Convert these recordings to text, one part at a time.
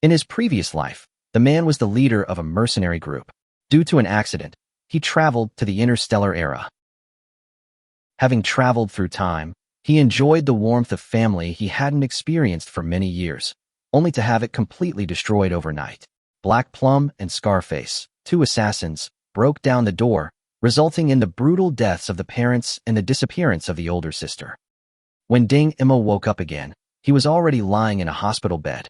In his previous life, the man was the leader of a mercenary group. Due to an accident, he traveled to the interstellar era. Having traveled through time, he enjoyed the warmth of family he hadn't experienced for many years, only to have it completely destroyed overnight. Black Plum and Scarface, two assassins, broke down the door, resulting in the brutal deaths of the parents and the disappearance of the older sister. When Ding Mo woke up again, he was already lying in a hospital bed.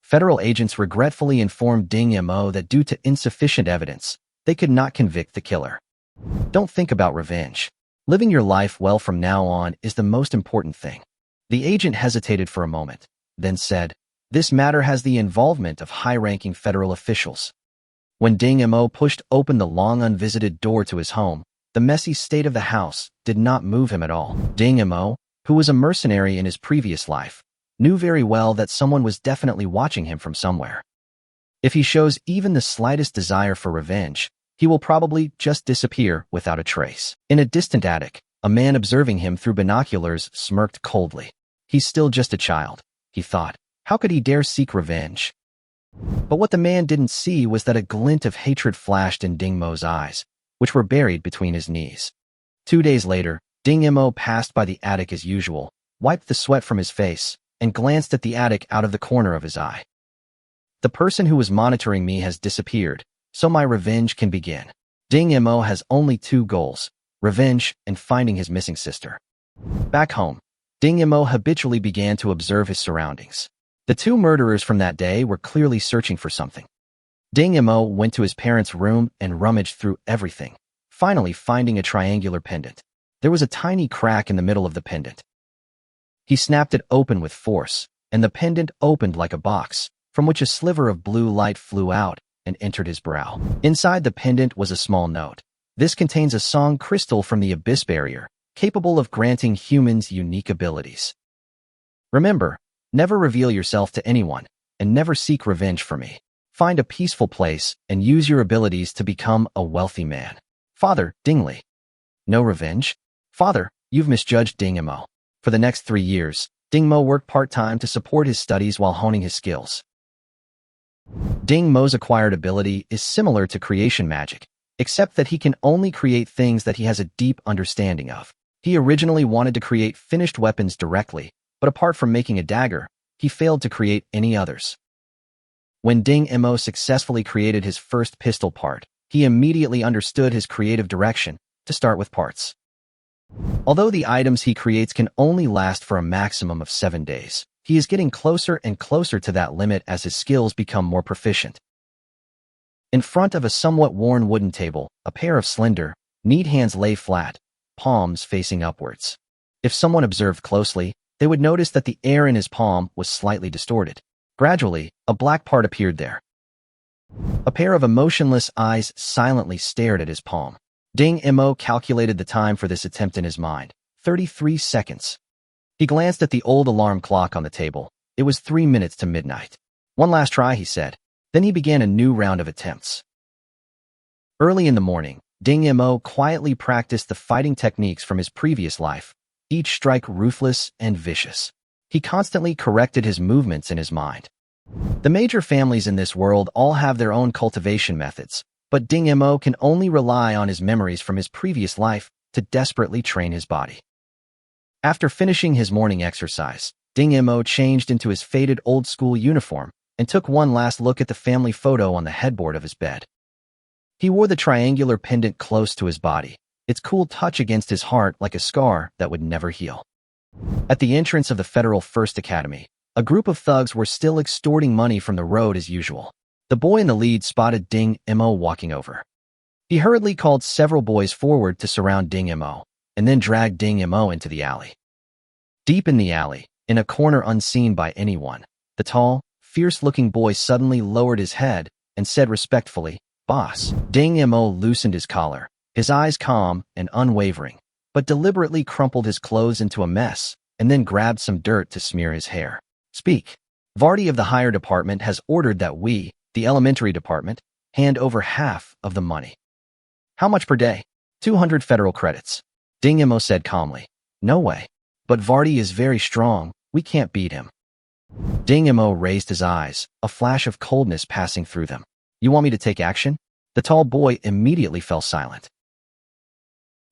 Federal agents regretfully informed Ding Mo that due to insufficient evidence, they could not convict the killer. Don't think about revenge. Living your life well from now on is the most important thing. The agent hesitated for a moment, then said, "This matter has the involvement of high-ranking federal officials." When Ding Mo pushed open the long unvisited door to his home, the messy state of the house did not move him at all. Ding Mo, who was a mercenary in his previous life, knew very well that someone was definitely watching him from somewhere. If he shows even the slightest desire for revenge, he will probably just disappear without a trace. In a distant attic, a man observing him through binoculars smirked coldly. He's still just a child, he thought. How could he dare seek revenge? But what the man didn't see was that a glint of hatred flashed in Ding Mo's eyes, which were buried between his knees. 2 days later, Ding Mo passed by the attic as usual, wiped the sweat from his face, and glanced at the attic out of the corner of his eye. The person who was monitoring me has disappeared, so my revenge can begin. Ding Mo has only 2 goals, revenge and finding his missing sister. Back home, Ding Mo habitually began to observe his surroundings. The 2 murderers from that day were clearly searching for something. Ding Mo went to his parents' room and rummaged through everything, finally finding a triangular pendant. There was a tiny crack in the middle of the pendant. He snapped it open with force, and the pendant opened like a box, from which a sliver of blue light flew out and entered his brow. Inside the pendant was a small note. This contains a song crystal from the Abyss Barrier, capable of granting humans unique abilities. Remember, never reveal yourself to anyone, and never seek revenge for me. Find a peaceful place and use your abilities to become a wealthy man. Father, Dingley. No revenge? Father, you've misjudged Ding Mo. For the next 3 years, Ding Mo worked part-time to support his studies while honing his skills. Ding Mo's acquired ability is similar to creation magic, except that he can only create things that he has a deep understanding of. He originally wanted to create finished weapons directly, but apart from making a dagger, he failed to create any others. When Ding Mo successfully created his first pistol part, he immediately understood his creative direction to start with parts. Although the items he creates can only last for a maximum of 7 days, he is getting closer and closer to that limit as his skills become more proficient. In front of a somewhat worn wooden table, a pair of slender, neat hands lay flat, palms facing upwards. If someone observed closely, they would notice that the air in his palm was slightly distorted. Gradually, a black part appeared there. A pair of emotionless eyes silently stared at his palm. Ding Mo calculated the time for this attempt in his mind. 33 seconds. He glanced at the old alarm clock on the table. It was 3 minutes to midnight. One last try, he said. Then he began a new round of attempts. Early in the morning, Ding Mo quietly practiced the fighting techniques from his previous life, each strike ruthless and vicious. He constantly corrected his movements in his mind. The major families in this world all have their own cultivation methods, but Ding Mo can only rely on his memories from his previous life to desperately train his body. After finishing his morning exercise, Ding Mo changed into his faded old-school uniform and took one last look at the family photo on the headboard of his bed. He wore the triangular pendant close to his body, its cool touch against his heart like a scar that would never heal. At the entrance of the Federal First Academy, a group of thugs were still extorting money from the road as usual. The boy in the lead spotted Ding Mo walking over. He hurriedly called several boys forward to surround Ding Mo, and then dragged Ding Mo into the alley. Deep in the alley, in a corner unseen by anyone, the tall, fierce-looking boy suddenly lowered his head and said respectfully, "Boss." Ding Mo loosened his collar, his eyes calm and unwavering, but deliberately crumpled his clothes into a mess and then grabbed some dirt to smear his hair. "Speak. Vardy of the higher department has ordered that we, the elementary department, hand over half of the money." "How much per day?" 200 federal credits. Ding Mo said calmly. "No way. But Vardy is very strong, we can't beat him." Ding Mo raised his eyes, a flash of coldness passing through them. You want me to take action? The tall boy immediately fell silent.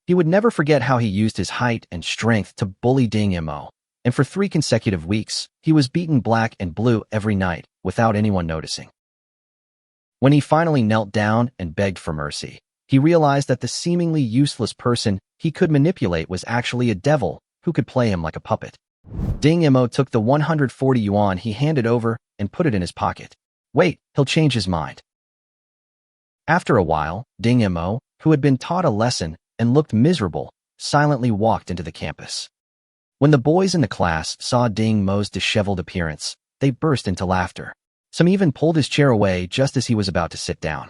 He would never forget how he used his height and strength to bully Ding Mo, and for 3 consecutive weeks, he was beaten black and blue every night without anyone noticing. When he finally knelt down and begged for mercy, he realized that the seemingly useless person he could manipulate was actually a devil who could play him like a puppet. Ding Mo took the 140 yuan he handed over and put it in his pocket. Wait, he'll change his mind. After a while, Ding Mo, who had been taught a lesson and looked miserable, silently walked into the campus. When the boys in the class saw Ding Mo's disheveled appearance, they burst into laughter. Some even pulled his chair away just as he was about to sit down.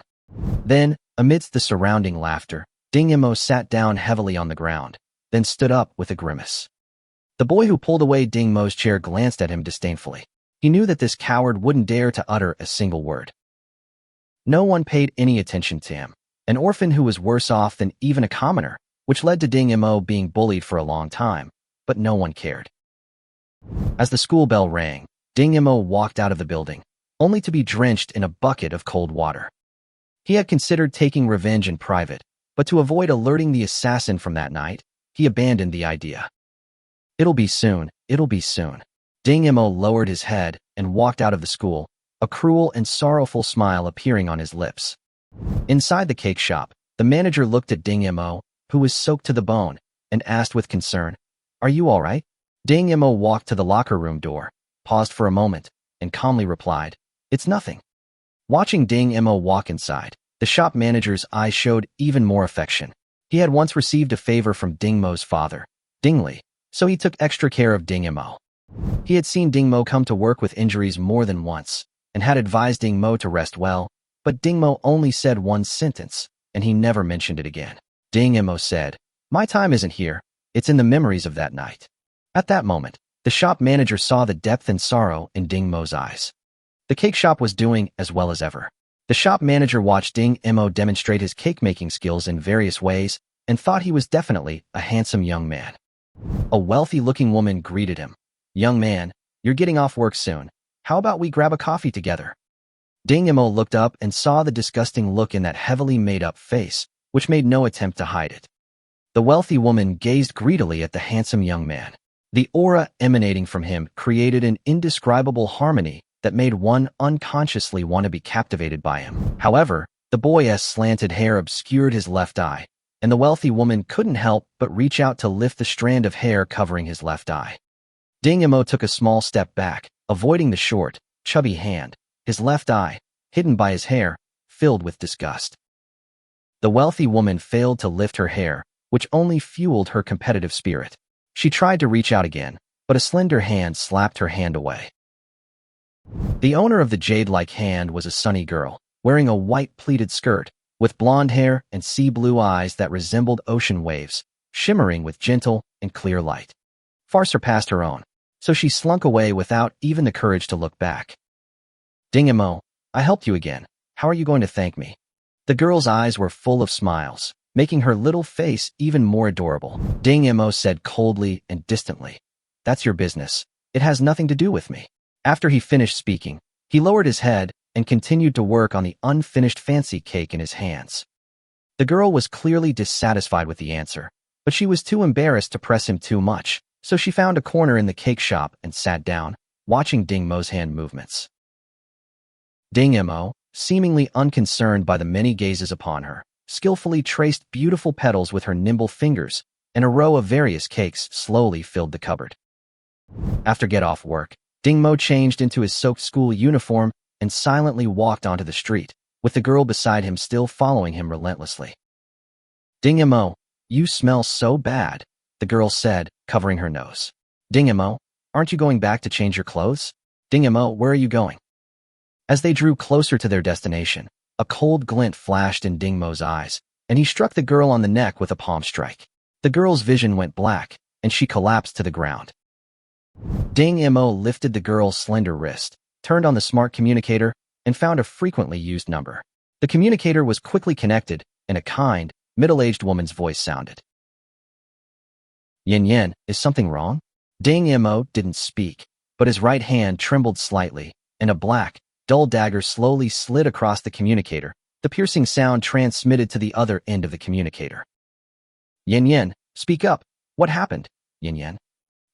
Then, amidst the surrounding laughter, Ding Mo sat down heavily on the ground, then stood up with a grimace. The boy who pulled away Ding Mo's chair glanced at him disdainfully. He knew that this coward wouldn't dare to utter a single word. No one paid any attention to him, an orphan who was worse off than even a commoner, which led to Ding Mo being bullied for a long time, but no one cared. As the school bell rang, Ding Mo walked out of the building, only to be drenched in a bucket of cold water. He had considered taking revenge in private, but to avoid alerting the assassin from that night, he abandoned the idea. It'll be soon, it'll be soon. Ding Mo lowered his head and walked out of the school, a cruel and sorrowful smile appearing on his lips. Inside the cake shop, the manager looked at Ding Mo, who was soaked to the bone, and asked with concern, "Are you all right?" Ding Mo walked to the locker room door, paused for a moment, and calmly replied, "It's nothing." Watching Ding Mo walk inside, the shop manager's eyes showed even more affection. He had once received a favor from Ding Mo's father, Ding Li, so he took extra care of Ding Mo. He had seen Ding Mo come to work with injuries more than once, and had advised Ding Mo to rest well, but Ding Mo only said one sentence, and he never mentioned it again. Ding Mo said, "My time isn't here, it's in the memories of that night." At that moment, the shop manager saw the depth and sorrow in Ding Mo's eyes. The cake shop was doing as well as ever. The shop manager watched Ding Mo demonstrate his cake-making skills in various ways and thought he was definitely a handsome young man. A wealthy-looking woman greeted him. "Young man, you're getting off work soon. How about we grab a coffee together?" Ding Mo looked up and saw the disgusting look in that heavily made-up face, which made no attempt to hide it. The wealthy woman gazed greedily at the handsome young man. The aura emanating from him created an indescribable harmony that made one unconsciously want to be captivated by him. However, the boy's slanted hair obscured his left eye, and the wealthy woman couldn't help but reach out to lift the strand of hair covering his left eye. Ding Mo took a small step back, avoiding the short, chubby hand, his left eye, hidden by his hair, filled with disgust. The wealthy woman failed to lift her hair, which only fueled her competitive spirit. She tried to reach out again, but a slender hand slapped her hand away. The owner of the jade-like hand was a sunny girl, wearing a white pleated skirt, with blonde hair and sea-blue eyes that resembled ocean waves, shimmering with gentle and clear light. Far surpassed her own, so she slunk away without even the courage to look back. "Ding Mo, I helped you again. How are you going to thank me?" The girl's eyes were full of smiles, making her little face even more adorable. Ding Mo said coldly and distantly, "That's your business. It has nothing to do with me." After he finished speaking, he lowered his head and continued to work on the unfinished fancy cake in his hands. The girl was clearly dissatisfied with the answer, but she was too embarrassed to press him too much, so she found a corner in the cake shop and sat down, watching Ding Mo's hand movements. Ding Mo, seemingly unconcerned by the many gazes upon her, skillfully traced beautiful petals with her nimble fingers, and a row of various cakes slowly filled the cupboard. After get-off work, Ding Mo changed into his soaked school uniform and silently walked onto the street, with the girl beside him still following him relentlessly. "Ding Mo, you smell so bad," the girl said, covering her nose. "Ding Mo, aren't you going back to change your clothes? Ding Mo, where are you going?" As they drew closer to their destination, a cold glint flashed in Ding Mo's eyes, and he struck the girl on the neck with a palm strike. The girl's vision went black, and she collapsed to the ground. Ding Mo lifted the girl's slender wrist, turned on the smart communicator, and found a frequently used number. The communicator was quickly connected, and a kind, middle-aged woman's voice sounded. "Yin Yin, is something wrong?" Ding Mo didn't speak, but his right hand trembled slightly, and a black, dull dagger slowly slid across the communicator, the piercing sound transmitted to the other end of the communicator. Yin Yin, speak up. What happened, Yin Yin?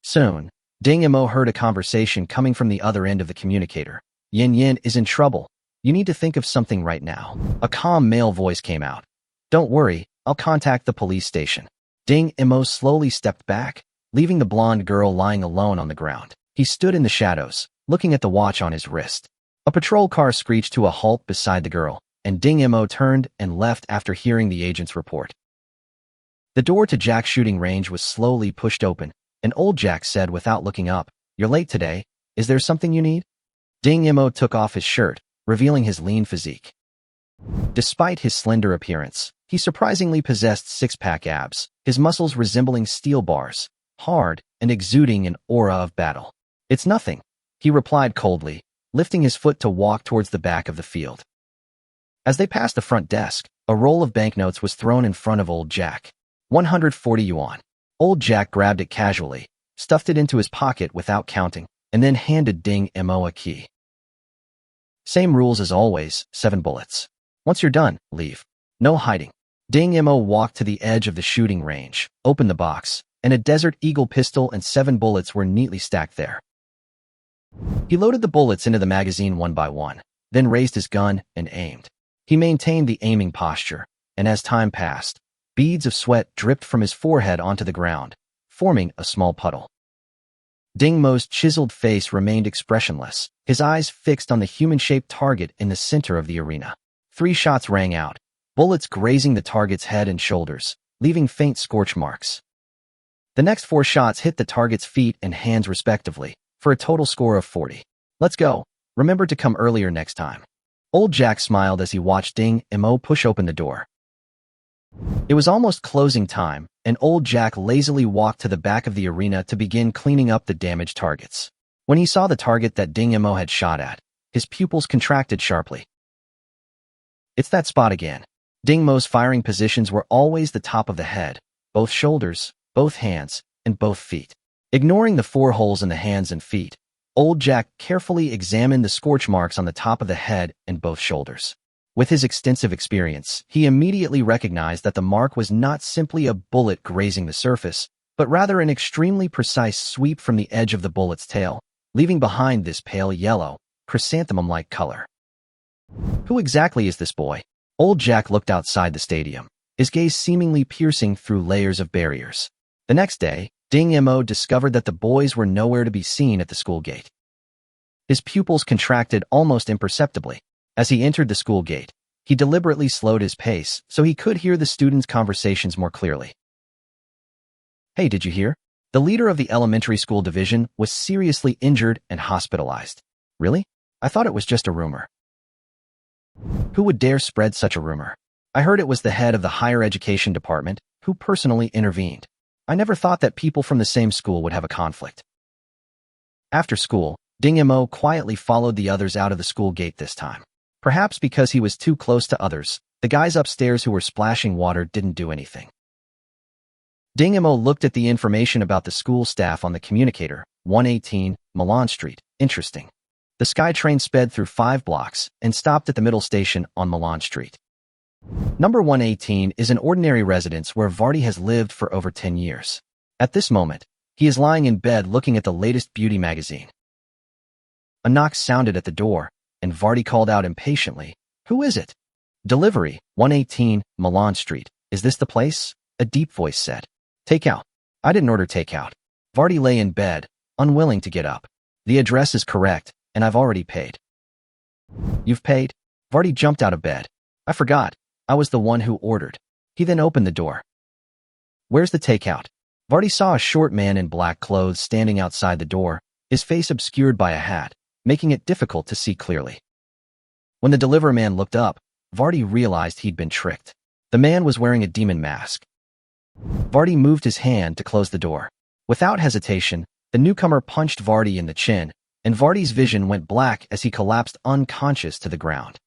Soon, Ding Mo heard a conversation coming from the other end of the communicator. Yin Yin is in trouble. You need to think of something right now. A calm male voice came out. Don't worry, I'll contact the police station. Ding Mo slowly stepped back, leaving the blonde girl lying alone on the ground. He stood in the shadows, looking at the watch on his wrist. A patrol car screeched to a halt beside the girl, and Ding Mo turned and left after hearing the agent's report. The door to Jack's shooting range was slowly pushed open, and old Jack said without looking up, "You're late today. Is there something you need?" Ding Mo took off his shirt, revealing his lean physique. Despite his slender appearance, he surprisingly possessed six-pack abs, his muscles resembling steel bars, hard and exuding an aura of battle. "It's nothing," he replied coldly, lifting his foot to walk towards the back of the field. As they passed the front desk, a roll of banknotes was thrown in front of old Jack. 140 yuan. Old Jack grabbed it casually, stuffed it into his pocket without counting, and then handed Ding Mo a key. Same rules as always, 7 bullets. Once you're done, leave. No hiding. Ding Mo walked to the edge of the shooting range, opened the box, and a Desert Eagle pistol and 7 bullets were neatly stacked there. He loaded the bullets into the magazine one by one, then raised his gun and aimed. He maintained the aiming posture, and as time passed, beads of sweat dripped from his forehead onto the ground, forming a small puddle. Ding Mo's chiseled face remained expressionless, his eyes fixed on the human-shaped target in the center of the arena. 3 shots rang out, bullets grazing the target's head and shoulders, leaving faint scorch marks. The next 4 shots hit the target's feet and hands respectively, for a total score of 40. "Let's go. Remember to come earlier next time." Old Jack smiled as he watched Ding Mo push open the door. It was almost closing time, and old Jack lazily walked to the back of the arena to begin cleaning up the damaged targets. When he saw the target that Ding Mo had shot at, his pupils contracted sharply. It's that spot again. Ding Mo's firing positions were always the top of the head, both shoulders, both hands, and both feet. Ignoring the 4 holes in the hands and feet, old Jack carefully examined the scorch marks on the top of the head and both shoulders. With his extensive experience, he immediately recognized that the mark was not simply a bullet grazing the surface, but rather an extremely precise sweep from the edge of the bullet's tail, leaving behind this pale yellow, chrysanthemum-like color. Who exactly is this boy? Old Jack looked outside the stadium, his gaze seemingly piercing through layers of barriers. The next day, Ding Mo discovered that the boys were nowhere to be seen at the school gate. His pupils contracted almost imperceptibly. As he entered the school gate, he deliberately slowed his pace so he could hear the students' conversations more clearly. "Hey, did you hear? The leader of the elementary school division was seriously injured and hospitalized." "Really? I thought it was just a rumor." "Who would dare spread such a rumor? I heard it was the head of the higher education department who personally intervened. I never thought that people from the same school would have a conflict." After school, Ding Mo quietly followed the others out of the school gate this time. Perhaps because he was too close to others, the guys upstairs who were splashing water didn't do anything. Ding Mo looked at the information about the school staff on the communicator, 118, Milan Street. Interesting. The SkyTrain sped through 5 blocks and stopped at the middle station on Milan Street. Number 118 is an ordinary residence where Vardy has lived for over 10 years. At this moment, he is lying in bed looking at the latest beauty magazine. A knock sounded at the door, and Vardy called out impatiently, "Who is it?" "Delivery, 118, Milan Street. Is this the place?" a deep voice said. "Takeout." "I didn't order takeout." Vardy lay in bed, unwilling to get up. "The address is correct, and I've already paid." "You've paid?" Vardy jumped out of bed. "I forgot. I was the one who ordered." He then opened the door. "Where's the takeout?" Vardy saw a short man in black clothes standing outside the door, his face obscured by a hat, making it difficult to see clearly. When the delivery man looked up, Vardy realized he'd been tricked. The man was wearing a demon mask. Vardy moved his hand to close the door. Without hesitation, the newcomer punched Vardy in the chin, and Vardy's vision went black as he collapsed unconscious to the ground.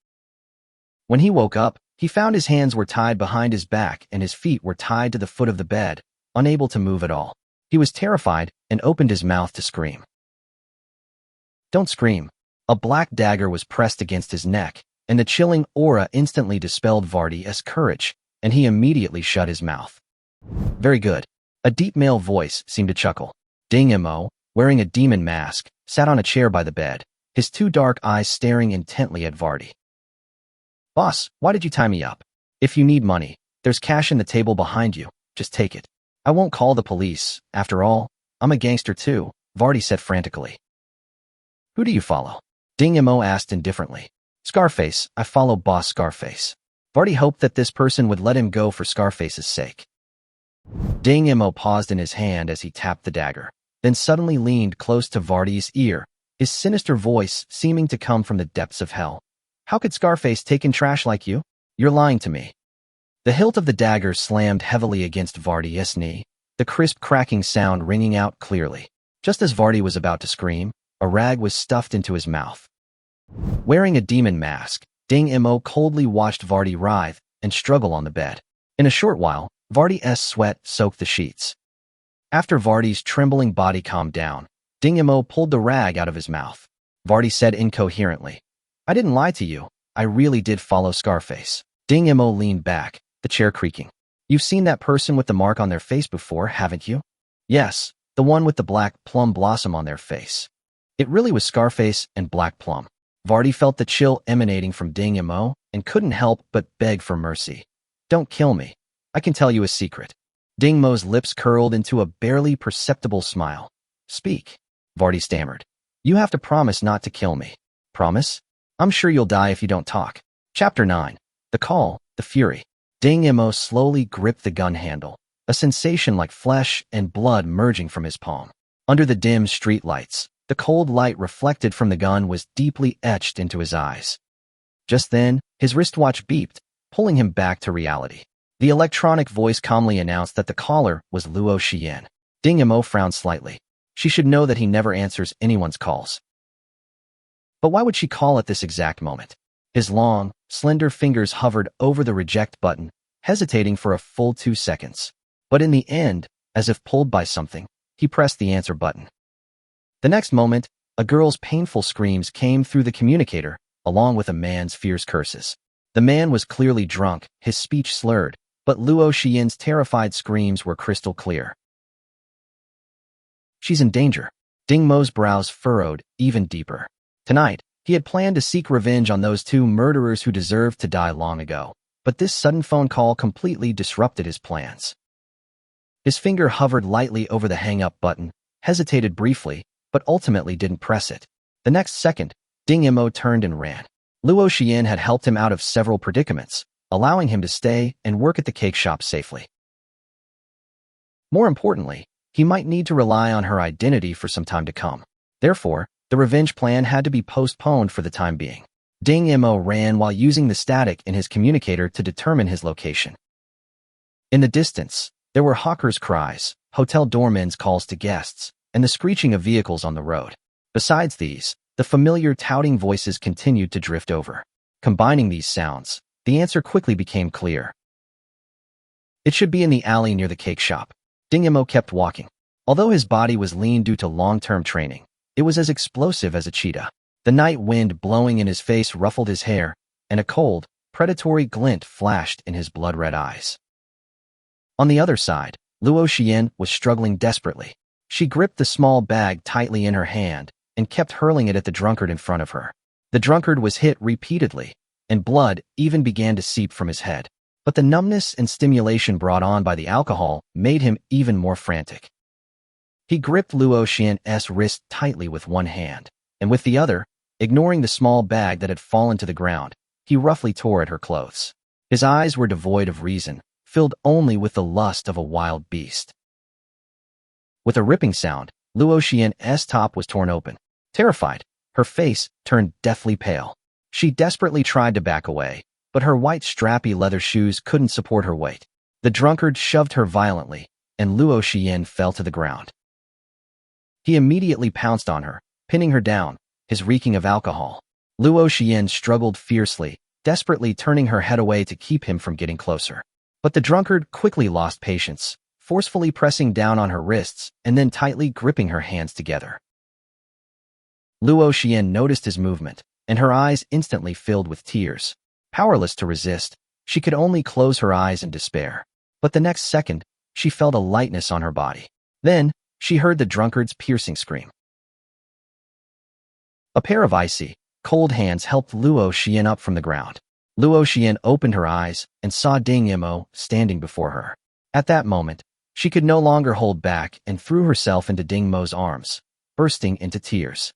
When he woke up, he found his hands were tied behind his back and his feet were tied to the foot of the bed, unable to move at all. He was terrified and opened his mouth to scream. Don't scream. A black dagger was pressed against his neck, and the chilling aura instantly dispelled Vardy's courage, and he immediately shut his mouth. Very good. A deep male voice seemed to chuckle. Ding Mo, wearing a demon mask, sat on a chair by the bed, his two dark eyes staring intently at Vardy. Boss, why did you tie me up? If you need money, there's cash in the table behind you. Just take it. I won't call the police. After all, I'm a gangster too, Vardy said frantically. Who do you follow? Ding Mo asked indifferently. Scarface, I follow Boss Scarface. Vardy hoped that this person would let him go for Scarface's sake. Ding Mo paused in his hand as he tapped the dagger, then suddenly leaned close to Vardy's ear, his sinister voice seeming to come from the depths of hell. How could Scarface take in trash like you? You're lying to me. The hilt of the dagger slammed heavily against Vardy's knee, the crisp cracking sound ringing out clearly. Just as Vardy was about to scream, a rag was stuffed into his mouth. Wearing a demon mask, Ding Mo coldly watched Vardy writhe and struggle on the bed. In a short while, Vardy's sweat soaked the sheets. After Vardy's trembling body calmed down, Ding Mo pulled the rag out of his mouth. Vardy said incoherently, I didn't lie to you. I really did follow Scarface. Ding Mo leaned back, the chair creaking. You've seen that person with the mark on their face before, haven't you? Yes, the one with the black plum blossom on their face. It really was Scarface and Black Plum. Vardy felt the chill emanating from Ding Mo and couldn't help but beg for mercy. Don't kill me. I can tell you a secret. Ding Mo's lips curled into a barely perceptible smile. Speak, Vardy stammered. You have to promise not to kill me. Promise? I'm sure you'll die if you don't talk. Chapter 9. The Call, the Fury. Ding Mo slowly gripped the gun handle, a sensation like flesh and blood merging from his palm. Under the dim street lights, the cold light reflected from the gun was deeply etched into his eyes. Just then, his wristwatch beeped, pulling him back to reality. The electronic voice calmly announced that the caller was Luo Xian. Ding Mo frowned slightly. She should know that he never answers anyone's calls. But why would she call at this exact moment? His long, slender fingers hovered over the reject button, hesitating for a full 2 seconds. But in the end, as if pulled by something, he pressed the answer button. The next moment, a girl's painful screams came through the communicator, along with a man's fierce curses. The man was clearly drunk, his speech slurred, but Luo Xian's terrified screams were crystal clear. She's in danger. Ding Mo's brows furrowed even deeper. Tonight, he had planned to seek revenge on those 2 murderers who deserved to die long ago, but this sudden phone call completely disrupted his plans. His finger hovered lightly over the hang-up button, hesitated briefly, but ultimately didn't press it. The next second, Ding Mo turned and ran. Luo Xian had helped him out of several predicaments, allowing him to stay and work at the cake shop safely. More importantly, he might need to rely on her identity for some time to come. Therefore, the revenge plan had to be postponed for the time being. Ding Mo ran while using the static in his communicator to determine his location. In the distance, there were hawkers' cries, hotel doormen's calls to guests, and the screeching of vehicles on the road. Besides these, the familiar touting voices continued to drift over. Combining these sounds, the answer quickly became clear. It should be in the alley near the cake shop. Ding Mo kept walking. Although his body was lean due to long-term training, it was as explosive as a cheetah. The night wind blowing in his face ruffled his hair, and a cold, predatory glint flashed in his blood-red eyes. On the other side, Luo Xian was struggling desperately. She gripped the small bag tightly in her hand and kept hurling it at the drunkard in front of her. The drunkard was hit repeatedly, and blood even began to seep from his head. But the numbness and stimulation brought on by the alcohol made him even more frantic. He gripped Luo Xian's wrist tightly with one hand, and with the other, ignoring the small bag that had fallen to the ground, he roughly tore at her clothes. His eyes were devoid of reason, filled only with the lust of a wild beast. With a ripping sound, Luo Xian's top was torn open. Terrified, her face turned deathly pale. She desperately tried to back away, but her white strappy leather shoes couldn't support her weight. The drunkard shoved her violently, and Luo Xian fell to the ground. He immediately pounced on her, pinning her down, his reeking of alcohol. Luo Xian struggled fiercely, desperately turning her head away to keep him from getting closer. But the drunkard quickly lost patience, forcefully pressing down on her wrists and then tightly gripping her hands together. Luo Xian noticed his movement, and her eyes instantly filled with tears. Powerless to resist, she could only close her eyes in despair. But the next second, she felt a lightness on her body. Then, she heard the drunkard's piercing scream. A pair of icy, cold hands helped Luo Xian up from the ground. Luo Xian opened her eyes and saw Ding Yimo standing before her. At that moment, she could no longer hold back and threw herself into Ding Mo's arms, bursting into tears.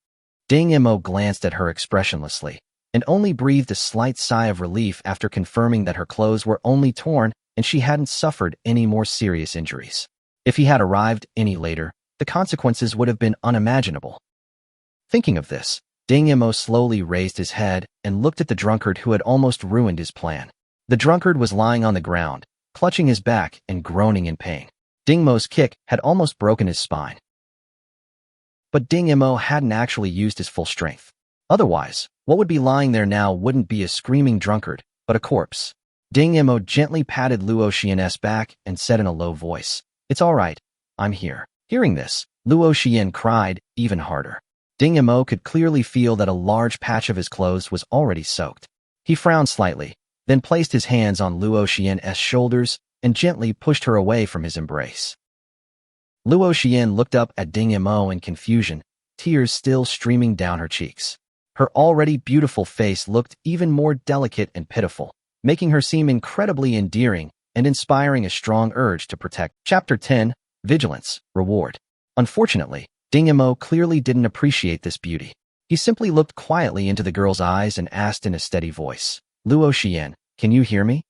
Ding Yimo glanced at her expressionlessly and only breathed a slight sigh of relief after confirming that her clothes were only torn and she hadn't suffered any more serious injuries. If he had arrived any later, the consequences would have been unimaginable. Thinking of this, Ding Yimo slowly raised his head and looked at the drunkard who had almost ruined his plan. The drunkard was lying on the ground, clutching his back and groaning in pain. Ding Mo's kick had almost broken his spine. But Ding Yimo hadn't actually used his full strength. Otherwise, what would be lying there now wouldn't be a screaming drunkard, but a corpse. Ding Yimo gently patted Luo Xian's back and said in a low voice, "It's all right, I'm here." Hearing this, Luo Xian cried even harder. Ding Yimo could clearly feel that a large patch of his clothes was already soaked. He frowned slightly, then placed his hands on Luo Xian's shoulders and gently pushed her away from his embrace. Luo Xian looked up at Ding Yimo in confusion, tears still streaming down her cheeks. Her already beautiful face looked even more delicate and pitiful, making her seem incredibly endearing and inspiring a strong urge to protect. Chapter 10, Vigilance, Reward. Unfortunately, Ding Yimo clearly didn't appreciate this beauty. He simply looked quietly into the girl's eyes and asked in a steady voice, "Luo Xian, can you hear me?"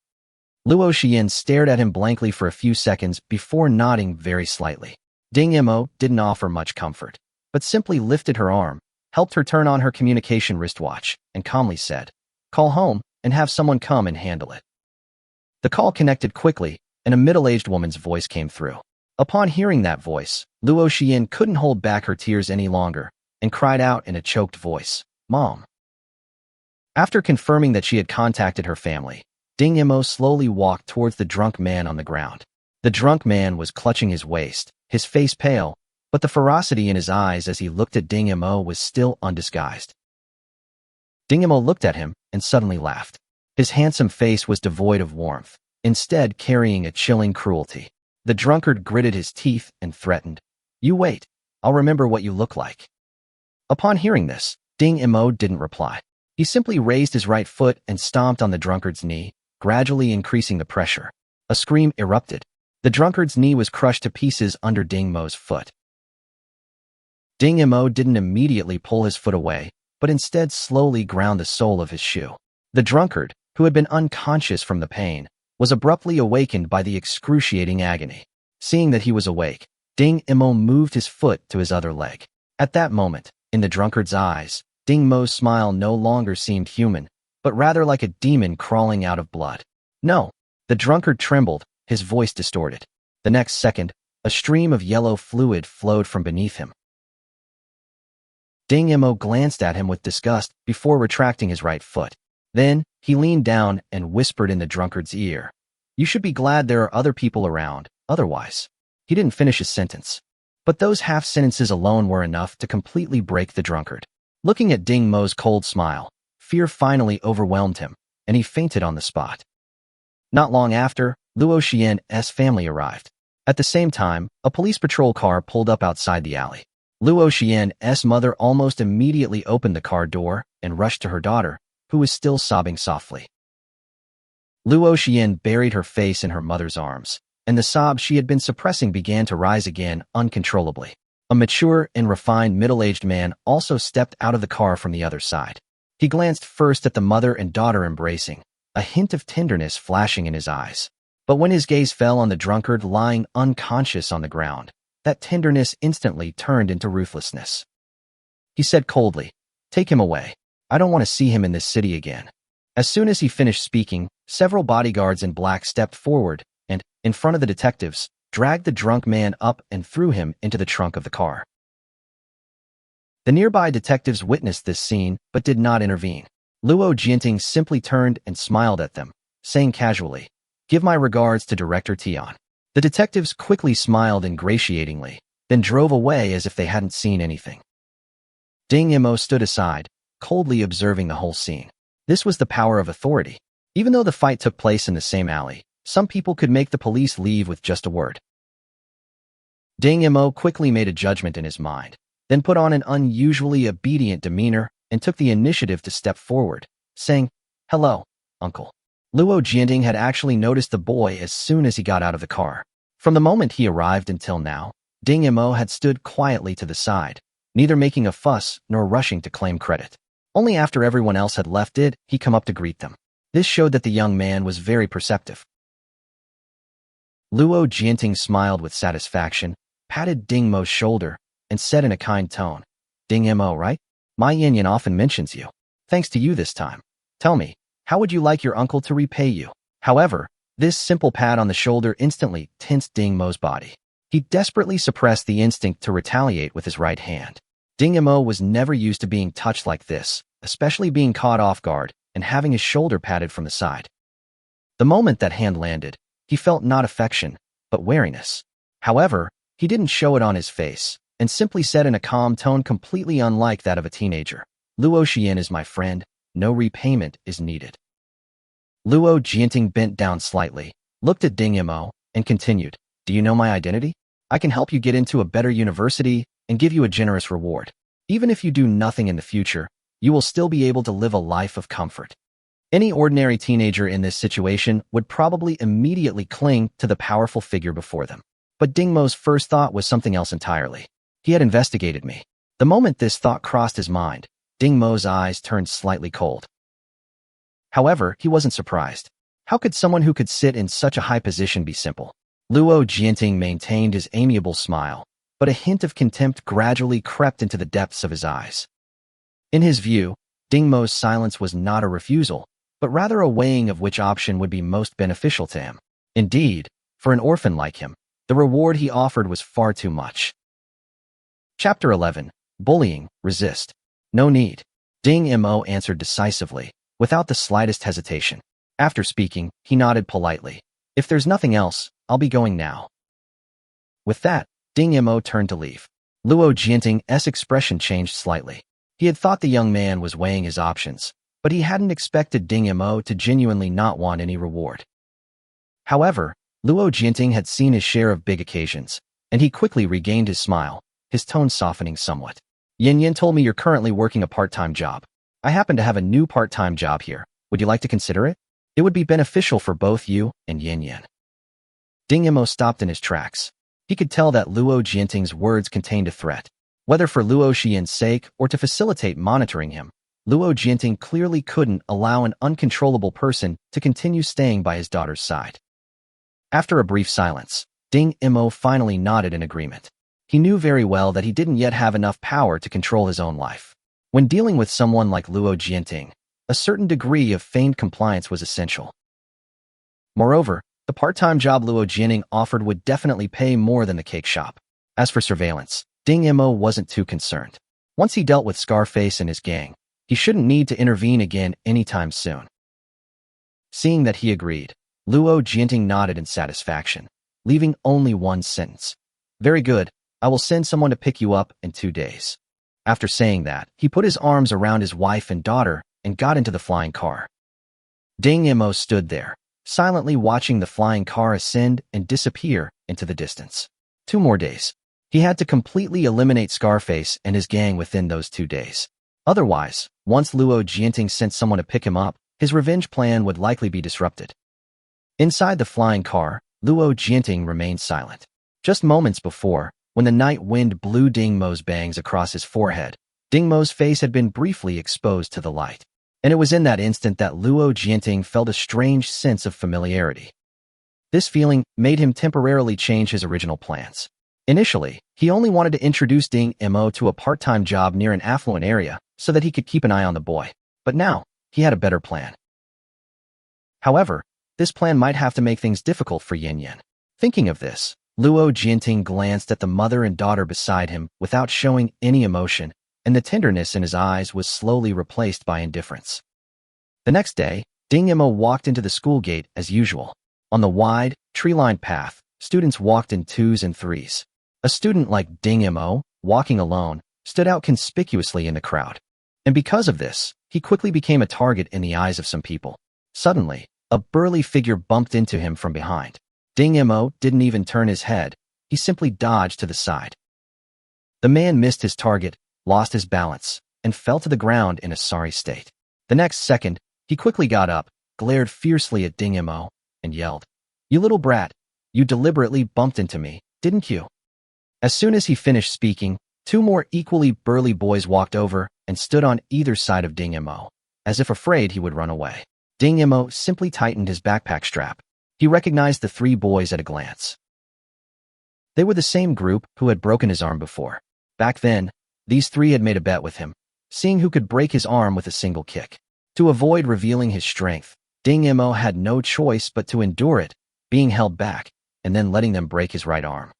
Luo Xian stared at him blankly for a few seconds before nodding very slightly. Ding Yimo didn't offer much comfort, but simply lifted her arm, helped her turn on her communication wristwatch, and calmly said, "Call home and have someone come and handle it." The call connected quickly, and a middle-aged woman's voice came through. Upon hearing that voice, Luo Xian couldn't hold back her tears any longer and cried out in a choked voice, "Mom." After confirming that she had contacted her family, Ding Yimo slowly walked towards the drunk man on the ground. The drunk man was clutching his waist, his face pale, but the ferocity in his eyes as he looked at Ding Yimo was still undisguised. Ding Yimo looked at him and suddenly laughed. His handsome face was devoid of warmth, instead carrying a chilling cruelty. The drunkard gritted his teeth and threatened, "You wait, I'll remember what you look like." Upon hearing this, Ding Yimo didn't reply. He simply raised his right foot and stomped on the drunkard's knee, gradually increasing the pressure. A scream erupted. The drunkard's knee was crushed to pieces under Ding Mo's foot. Ding Yimo didn't immediately pull his foot away, but instead slowly ground the sole of his shoe. The drunkard, who had been unconscious from the pain, was abruptly awakened by the excruciating agony. Seeing that he was awake, Ding Yimo moved his foot to his other leg. At that moment, in the drunkard's eyes, Ding Mo's smile no longer seemed human, but rather like a demon crawling out of blood. "No!" The drunkard trembled, his voice distorted. The next second, a stream of yellow fluid flowed from beneath him. Ding Yimo glanced at him with disgust before retracting his right foot. Then, he leaned down and whispered in the drunkard's ear, "You should be glad there are other people around, otherwise." He didn't finish his sentence. But those half sentences alone were enough to completely break the drunkard. Looking at Ding Mo's cold smile, fear finally overwhelmed him, and he fainted on the spot. Not long after, Luo Xian's family arrived. At the same time, a police patrol car pulled up outside the alley. Luo Xian's mother almost immediately opened the car door and rushed to her daughter, who was still sobbing softly. Luo Xian buried her face in her mother's arms, and the sobs she had been suppressing began to rise again uncontrollably. A mature and refined middle-aged man also stepped out of the car from the other side. He glanced first at the mother and daughter embracing, a hint of tenderness flashing in his eyes. But when his gaze fell on the drunkard lying unconscious on the ground, that tenderness instantly turned into ruthlessness. He said coldly, "Take him away. I don't want to see him in this city again." As soon as he finished speaking, several bodyguards in black stepped forward and, in front of the detectives, dragged the drunk man up and threw him into the trunk of the car. The nearby detectives witnessed this scene but did not intervene. Luo Jianting simply turned and smiled at them, saying casually, "Give my regards to Director Tian." The detectives quickly smiled ingratiatingly, then drove away as if they hadn't seen anything. Ding Mo stood aside, coldly observing the whole scene. This was the power of authority. Even though the fight took place in the same alley, some people could make the police leave with just a word. Ding Mo quickly made a judgment in his mind, then put on an unusually obedient demeanor and took the initiative to step forward, saying, "Hello, uncle." Luo Jianting had actually noticed the boy as soon as he got out of the car. From the moment he arrived until now, Ding Mo had stood quietly to the side, neither making a fuss nor rushing to claim credit. Only after everyone else had left did he come up to greet them. This showed that the young man was very perceptive. Luo Jianting smiled with satisfaction, patted Ding Mo's shoulder, and said in a kind tone, "Ding Mo, right? My Yin often mentions you. Thanks to you this time. Tell me, how would you like your uncle to repay you?" However, this simple pat on the shoulder instantly tensed Ding Mo's body. He desperately suppressed the instinct to retaliate with his right hand. Ding Mo was never used to being touched like this, especially being caught off guard and having his shoulder patted from the side. The moment that hand landed, he felt not affection, but wariness. However, he didn't show it on his face, and simply said in a calm tone completely unlike that of a teenager, "Luo Xian is my friend, no repayment is needed." Luo Jianting bent down slightly, looked at Ding Mo, and continued, "Do you know my identity? I can help you get into a better university and give you a generous reward. Even if you do nothing in the future, you will still be able to live a life of comfort." Any ordinary teenager in this situation would probably immediately cling to the powerful figure before them. But Ding Mo's first thought was something else entirely. He had investigated me. The moment this thought crossed his mind, Ding Mo's eyes turned slightly cold. However, he wasn't surprised. How could someone who could sit in such a high position be simple? Luo Jianting maintained his amiable smile, but a hint of contempt gradually crept into the depths of his eyes. In his view, Ding Mo's silence was not a refusal, but rather a weighing of which option would be most beneficial to him. Indeed, for an orphan like him, the reward he offered was far too much. Chapter 11. Bullying, Resist. No need. Ding Mo answered decisively, without the slightest hesitation. After speaking, he nodded politely. "If there's nothing else, I'll be going now." With that, Ding Mo turned to leave. Luo Jianting's expression changed slightly. He had thought the young man was weighing his options, but he hadn't expected Ding Mo to genuinely not want any reward. However, Luo Jianting had seen his share of big occasions, and he quickly regained his smile, his tone softening somewhat. "Yin told me you're currently working a part-time job. I happen to have a new part-time job here. Would you like to consider it? It would be beneficial for both you and Yin." Ding Mo stopped in his tracks. He could tell that Luo Jianting's words contained a threat. Whether for Luo Xian's sake or to facilitate monitoring him, Luo Jianting clearly couldn't allow an uncontrollable person to continue staying by his daughter's side. After a brief silence, Ding Mo finally nodded in agreement. He knew very well that he didn't yet have enough power to control his own life. When dealing with someone like Luo Jianting, a certain degree of feigned compliance was essential. Moreover, the part-time job Luo Jianting offered would definitely pay more than the cake shop. As for surveillance, Ding Mo wasn't too concerned. Once he dealt with Scarface and his gang, he shouldn't need to intervene again anytime soon. Seeing that he agreed, Luo Jianting nodded in satisfaction, leaving only one sentence. "Very good, I will send someone to pick you up in 2 days." After saying that, he put his arms around his wife and daughter and got into the flying car. Ding Mo stood there, silently watching the flying car ascend and disappear into the distance. 2 more days. He had to completely eliminate Scarface and his gang within those 2 days. Otherwise, once Luo Jianting sent someone to pick him up, his revenge plan would likely be disrupted. Inside the flying car, Luo Jianting remained silent. Just moments before, when the night wind blew Ding Mo's bangs across his forehead, Ding Mo's face had been briefly exposed to the light. And it was in that instant that Luo Jianting felt a strange sense of familiarity. This feeling made him temporarily change his original plans. Initially, he only wanted to introduce Ding Mo to a part-time job near an affluent area so that he could keep an eye on the boy. But now, he had a better plan. However, this plan might have to make things difficult for Yin. Thinking of this, Luo Jianting glanced at the mother and daughter beside him without showing any emotion, and the tenderness in his eyes was slowly replaced by indifference. The next day, Ding Mo walked into the school gate as usual. On the wide, tree-lined path, students walked in 2s and 3s. A student like Ding Mo, walking alone, stood out conspicuously in the crowd. And because of this, he quickly became a target in the eyes of some people. Suddenly, a burly figure bumped into him from behind. Ding Mo didn't even turn his head. He simply dodged to the side. The man missed his target, lost his balance, and fell to the ground in a sorry state. The next second, he quickly got up, glared fiercely at Ding Mo, and yelled, "You little brat, you deliberately bumped into me, didn't you?" As soon as he finished speaking, two more equally burly boys walked over and stood on either side of Ding Mo, as if afraid he would run away. Ding Mo simply tightened his backpack strap. He recognized the three boys at a glance. They were the same group who had broken his arm before. Back then, these three had made a bet with him, seeing who could break his arm with a single kick. To avoid revealing his strength, Ding Mo had no choice but to endure it, being held back, and then letting them break his right arm.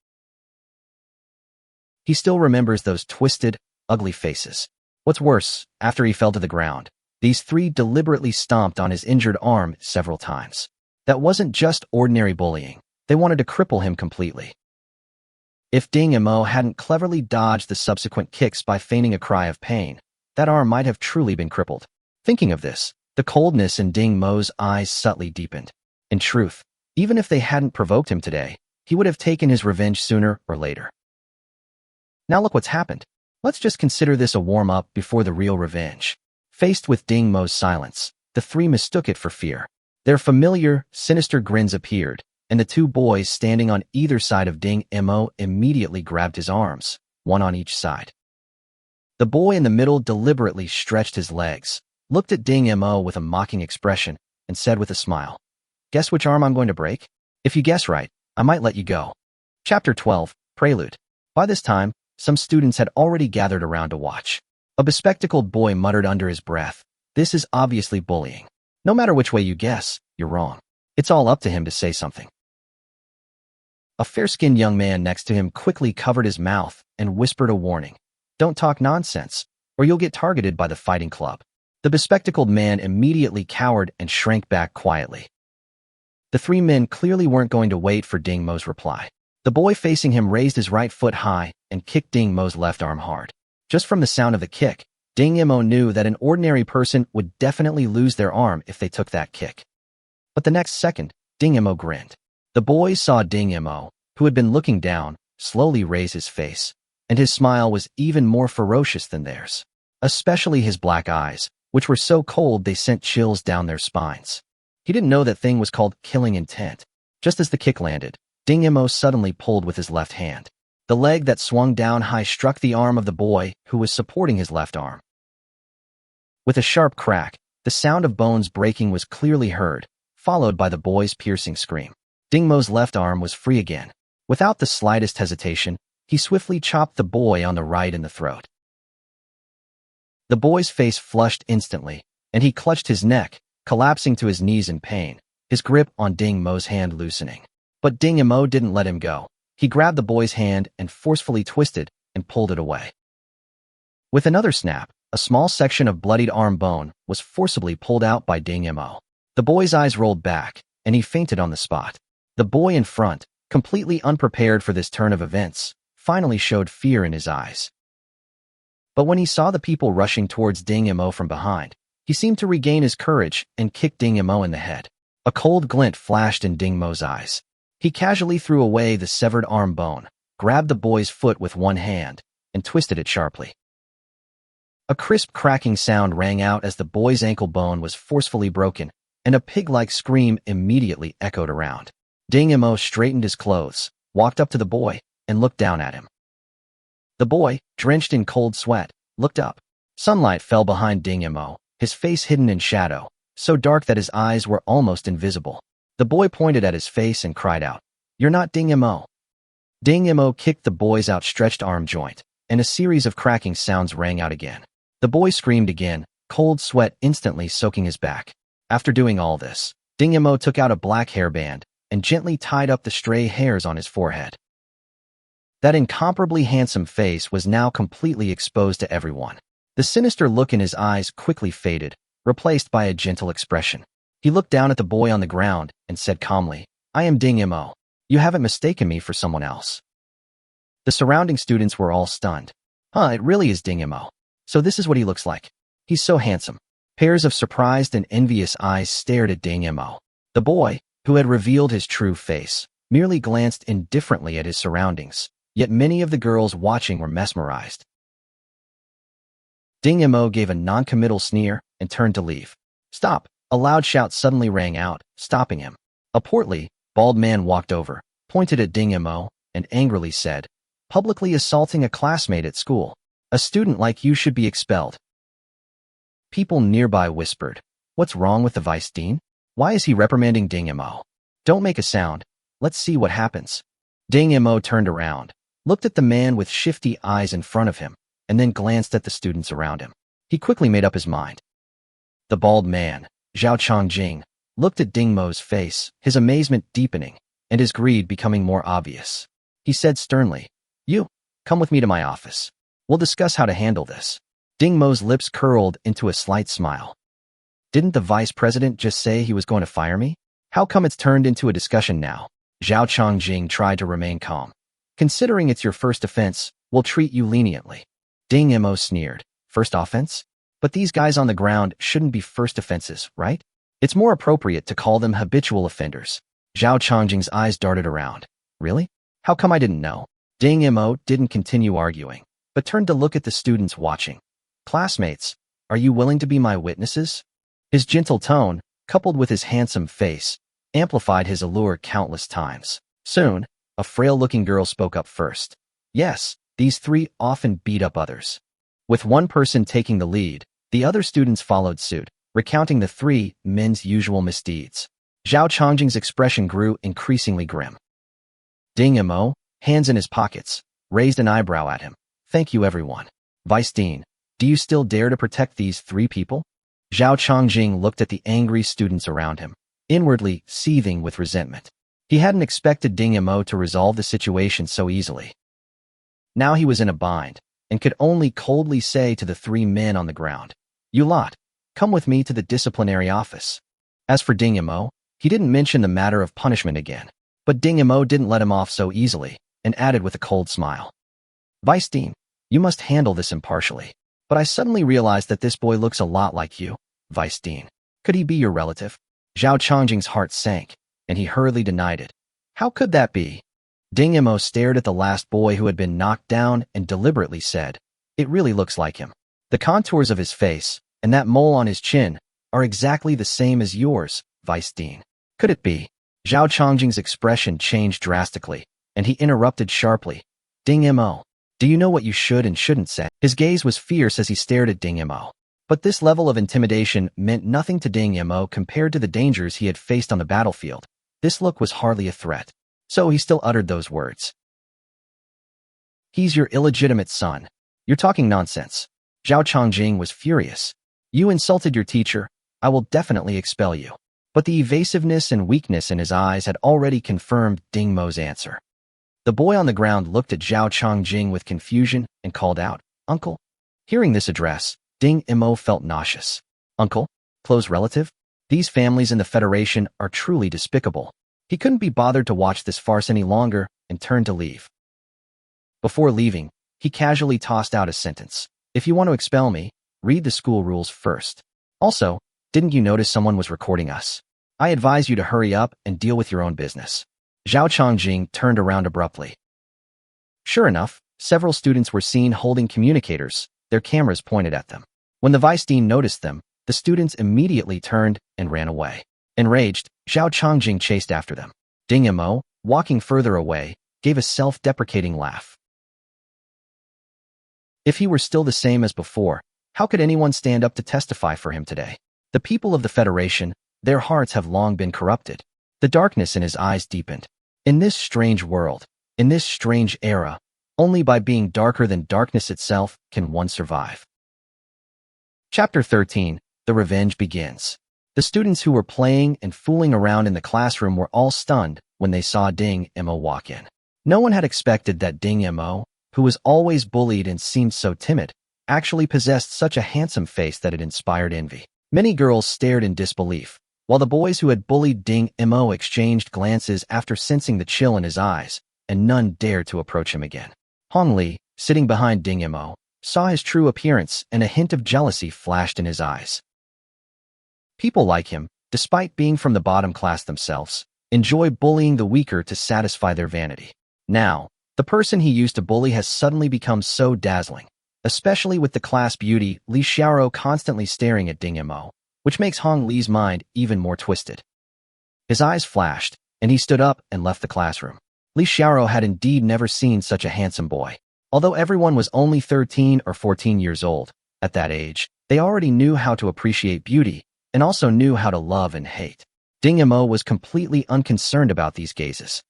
He still remembers those twisted, ugly faces. What's worse, after he fell to the ground, these three deliberately stomped on his injured arm several times. That wasn't just ordinary bullying. They wanted to cripple him completely. If Ding Mo hadn't cleverly dodged the subsequent kicks by feigning a cry of pain, that arm might have truly been crippled. Thinking of this, the coldness in Ding Mo's eyes subtly deepened. In truth, even if they hadn't provoked him today, he would have taken his revenge sooner or later. Now look what's happened. Let's just consider this a warm-up before the real revenge. Faced with Ding Mo's silence, the three mistook it for fear. Their familiar, sinister grins appeared, and the two boys standing on either side of Ding Mo immediately grabbed his arms, one on each side. The boy in the middle deliberately stretched his legs, looked at Ding Mo with a mocking expression, and said with a smile, "Guess which arm I'm going to break? If you guess right, I might let you go." Chapter 12, Prelude. By this time, some students had already gathered around to watch. A bespectacled boy muttered under his breath, "This is obviously bullying. No matter which way you guess, you're wrong. It's all up to him to say something." A fair-skinned young man next to him quickly covered his mouth and whispered a warning, "Don't talk nonsense, or you'll get targeted by the fighting club." The bespectacled man immediately cowered and shrank back quietly. The three men clearly weren't going to wait for Ding Mo's reply. The boy facing him raised his right foot high and kicked Ding Mo's left arm hard. Just from the sound of the kick, Ding Mo knew that an ordinary person would definitely lose their arm if they took that kick. But the next second, Ding Mo grinned. The boys saw Ding Mo, who had been looking down, slowly raise his face, and his smile was even more ferocious than theirs. Especially his black eyes, which were so cold they sent chills down their spines. He didn't know that thing was called killing intent. Just as the kick landed, Ding Mo suddenly pulled with his left hand. The leg that swung down high struck the arm of the boy who was supporting his left arm. With a sharp crack, the sound of bones breaking was clearly heard, followed by the boy's piercing scream. Ding Mo's left arm was free again. Without the slightest hesitation, he swiftly chopped the boy on the right in the throat. The boy's face flushed instantly, and he clutched his neck, collapsing to his knees in pain, his grip on Ding Mo's hand loosening. But Ding Mo didn't let him go. He grabbed the boy's hand and forcefully twisted and pulled it away. With another snap, a small section of bloodied arm bone was forcibly pulled out by Ding Mo. The boy's eyes rolled back, and he fainted on the spot. The boy in front, completely unprepared for this turn of events, finally showed fear in his eyes. But when he saw the people rushing towards Ding Mo from behind, he seemed to regain his courage and kicked Ding Mo in the head. A cold glint flashed in Ding Mo's eyes. He casually threw away the severed arm bone, grabbed the boy's foot with one hand, and twisted it sharply. A crisp cracking sound rang out as the boy's ankle bone was forcefully broken, and a pig-like scream immediately echoed around. Ding Mo straightened his clothes, walked up to the boy, and looked down at him. The boy, drenched in cold sweat, looked up. Sunlight fell behind Ding Mo, his face hidden in shadow, so dark that his eyes were almost invisible. The boy pointed at his face and cried out, "You're not Ding Mo." Ding Mo kicked the boy's outstretched arm joint, and a series of cracking sounds rang out again. The boy screamed again, cold sweat instantly soaking his back. After doing all this, Ding Mo took out a black hairband and gently tied up the stray hairs on his forehead. That incomparably handsome face was now completely exposed to everyone. The sinister look in his eyes quickly faded, replaced by a gentle expression. He looked down at the boy on the ground and said calmly, "I am Ding Mo. You haven't mistaken me for someone else." The surrounding students were all stunned. Huh, it really is Ding Mo. So this is what he looks like. He's so handsome. Pairs of surprised and envious eyes stared at Ding Mo. The boy, who had revealed his true face, merely glanced indifferently at his surroundings, yet many of the girls watching were mesmerized. Ding Mo gave a non-committal sneer and turned to leave. Stop! A loud shout suddenly rang out, stopping him. A portly, bald man walked over, pointed at Ding Mo, and angrily said, "Publicly assaulting a classmate at school. A student like you should be expelled." People nearby whispered, "What's wrong with the vice dean? Why is he reprimanding Ding Mo? Don't make a sound. Let's see what happens." Ding Mo turned around, looked at the man with shifty eyes in front of him, and then glanced at the students around him. He quickly made up his mind. The bald man, Zhao Chongjing, looked at Ding Mo's face, his amazement deepening, and his greed becoming more obvious. He said sternly, "You, come with me to my office. We'll discuss how to handle this." Ding Mo's lips curled into a slight smile. Didn't the vice president just say he was going to fire me? How come it's turned into a discussion now? Zhao Chongjing tried to remain calm. "Considering it's your first offense, we'll treat you leniently." Ding Mo sneered. "First offense? But these guys on the ground shouldn't be first offenses, right? It's more appropriate to call them habitual offenders." Zhao Chongjing's eyes darted around. "Really? How come I didn't know?" Ding Mo didn't continue arguing, but turned to look at the students watching. "Classmates, are you willing to be my witnesses?" His gentle tone, coupled with his handsome face, amplified his allure countless times. Soon, a frail-looking girl spoke up first. Yes, these three often beat up others. With one person taking the lead, the other students followed suit, recounting the three men's usual misdeeds. Zhao Chongjing's expression grew increasingly grim. Ding Mo, hands in his pockets, raised an eyebrow at him. "Thank you, everyone. Vice Dean, do you still dare to protect these three people?" Zhao Chongjing looked at the angry students around him, inwardly seething with resentment. He hadn't expected Ding Mo to resolve the situation so easily. Now he was in a bind, and could only coldly say to the three men on the ground, "You lot, come with me to the disciplinary office." As for Ding Mo, he didn't mention the matter of punishment again, but Ding Mo didn't let him off so easily, and added with a cold smile, "Vice Dean, you must handle this impartially. But I suddenly realized that this boy looks a lot like you, Vice Dean. Could he be your relative?" Zhao Chongjing's heart sank, and he hurriedly denied it. "How could that be?" Ding Mo stared at the last boy who had been knocked down and deliberately said, "It really looks like him. The contours of his face, and that mole on his chin, are exactly the same as yours, Vice Dean. Could it be?" Zhao Chongjing's expression changed drastically, and he interrupted sharply, "Ding Mo, do you know what you should and shouldn't say?" His gaze was fierce as he stared at Ding Mo. But this level of intimidation meant nothing to Ding Mo compared to the dangers he had faced on the battlefield. This look was hardly a threat. So he still uttered those words. "He's your illegitimate son. You're talking nonsense." Zhao Chongjing was furious. "You insulted your teacher. I will definitely expel you." But the evasiveness and weakness in his eyes had already confirmed Ding Mo's answer. The boy on the ground looked at Zhao Chongjing with confusion and called out, "Uncle." Hearing this address, Ding Mo felt nauseous. Uncle? Close relative? These families in the Federation are truly despicable. He couldn't be bothered to watch this farce any longer and turned to leave. Before leaving, he casually tossed out a sentence. "If you want to expel me, read the school rules first. Also, didn't you notice someone was recording us? I advise you to hurry up and deal with your own business." Zhao Chongjing turned around abruptly. Sure enough, several students were seen holding communicators, their cameras pointed at them. When the vice dean noticed them, the students immediately turned and ran away. Enraged, Zhao Chongjing chased after them. Ding Mo, walking further away, gave a self-deprecating laugh. If he were still the same as before, how could anyone stand up to testify for him today? The people of the Federation, their hearts have long been corrupted. The darkness in his eyes deepened. In this strange world, in this strange era, only by being darker than darkness itself can one survive. Chapter 13, The Revenge Begins. The students who were playing and fooling around in the classroom were all stunned when they saw Ding Mo walk in. No one had expected that Ding Mo, who was always bullied and seemed so timid, actually possessed such a handsome face that it inspired envy. Many girls stared in disbelief, while the boys who had bullied Ding Mo exchanged glances after sensing the chill in his eyes, and none dared to approach him again. Hong Li, sitting behind Ding Imo, saw his true appearance and a hint of jealousy flashed in his eyes. People like him, despite being from the bottom class themselves, enjoy bullying the weaker to satisfy their vanity. Now, the person he used to bully has suddenly become so dazzling, especially with the class beauty Li Xiaoro constantly staring at Ding Imo, which makes Hong Li's mind even more twisted. His eyes flashed, and he stood up and left the classroom. Li Xiaoro had indeed never seen such a handsome boy. Although everyone was only 13 or 14 years old, at that age, they already knew how to appreciate beauty and also knew how to love and hate. Ding Imo was completely unconcerned about these gazes.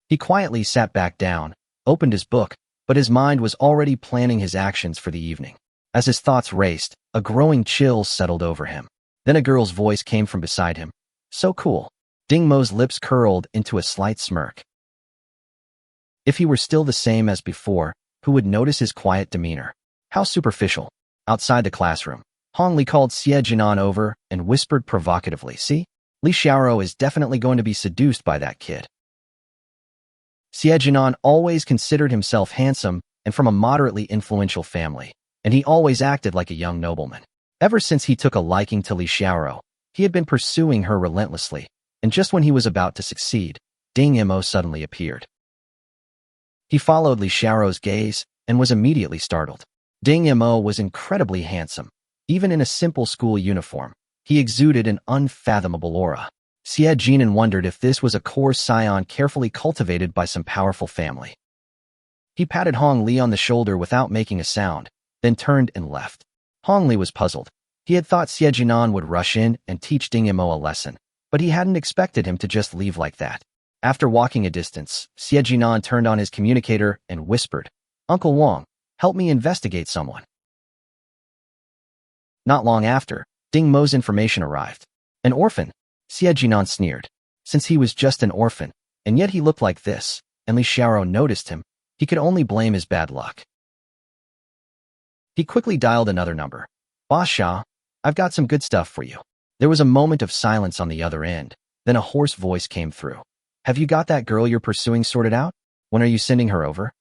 He quietly sat back down, opened his book, but his mind was already planning his actions for the evening. As his thoughts raced, a growing chill settled over him. Then a girl's voice came from beside him. So cool. Ding Mo's lips curled into a slight smirk. If he were still the same as before, who would notice his quiet demeanor? How superficial. Outside the classroom, Hong Li called Xie Jinan over and whispered provocatively, "See? Li Xiaoro is definitely going to be seduced by that kid." Xie Jinan always considered himself handsome and from a moderately influential family, and he always acted like a young nobleman. Ever since he took a liking to Li Xiaoro, he had been pursuing her relentlessly, and just when he was about to succeed, Ding Imo suddenly appeared. He followed Li Xiaoro's gaze and was immediately startled. Ding Imo was incredibly handsome. Even in a simple school uniform, he exuded an unfathomable aura. Xie Jinan wondered if this was a core scion carefully cultivated by some powerful family. He patted Hong Li on the shoulder without making a sound, then turned and left. Hong Li was puzzled. He had thought Xie Jinan would rush in and teach Ding Imo a lesson, but he hadn't expected him to just leave like that. After walking a distance, Xie Jinan turned on his communicator and whispered, "Uncle Wang, help me investigate someone." Not long after, Ding Mo's information arrived. An orphan? Xie Jinan sneered. Since he was just an orphan, and yet he looked like this, and Li Xiaoro noticed him, he could only blame his bad luck. He quickly dialed another number. "Boss Xia, I've got some good stuff for you." There was a moment of silence on the other end, then a hoarse voice came through. "Have you got that girl you're pursuing sorted out? When are you sending her over?"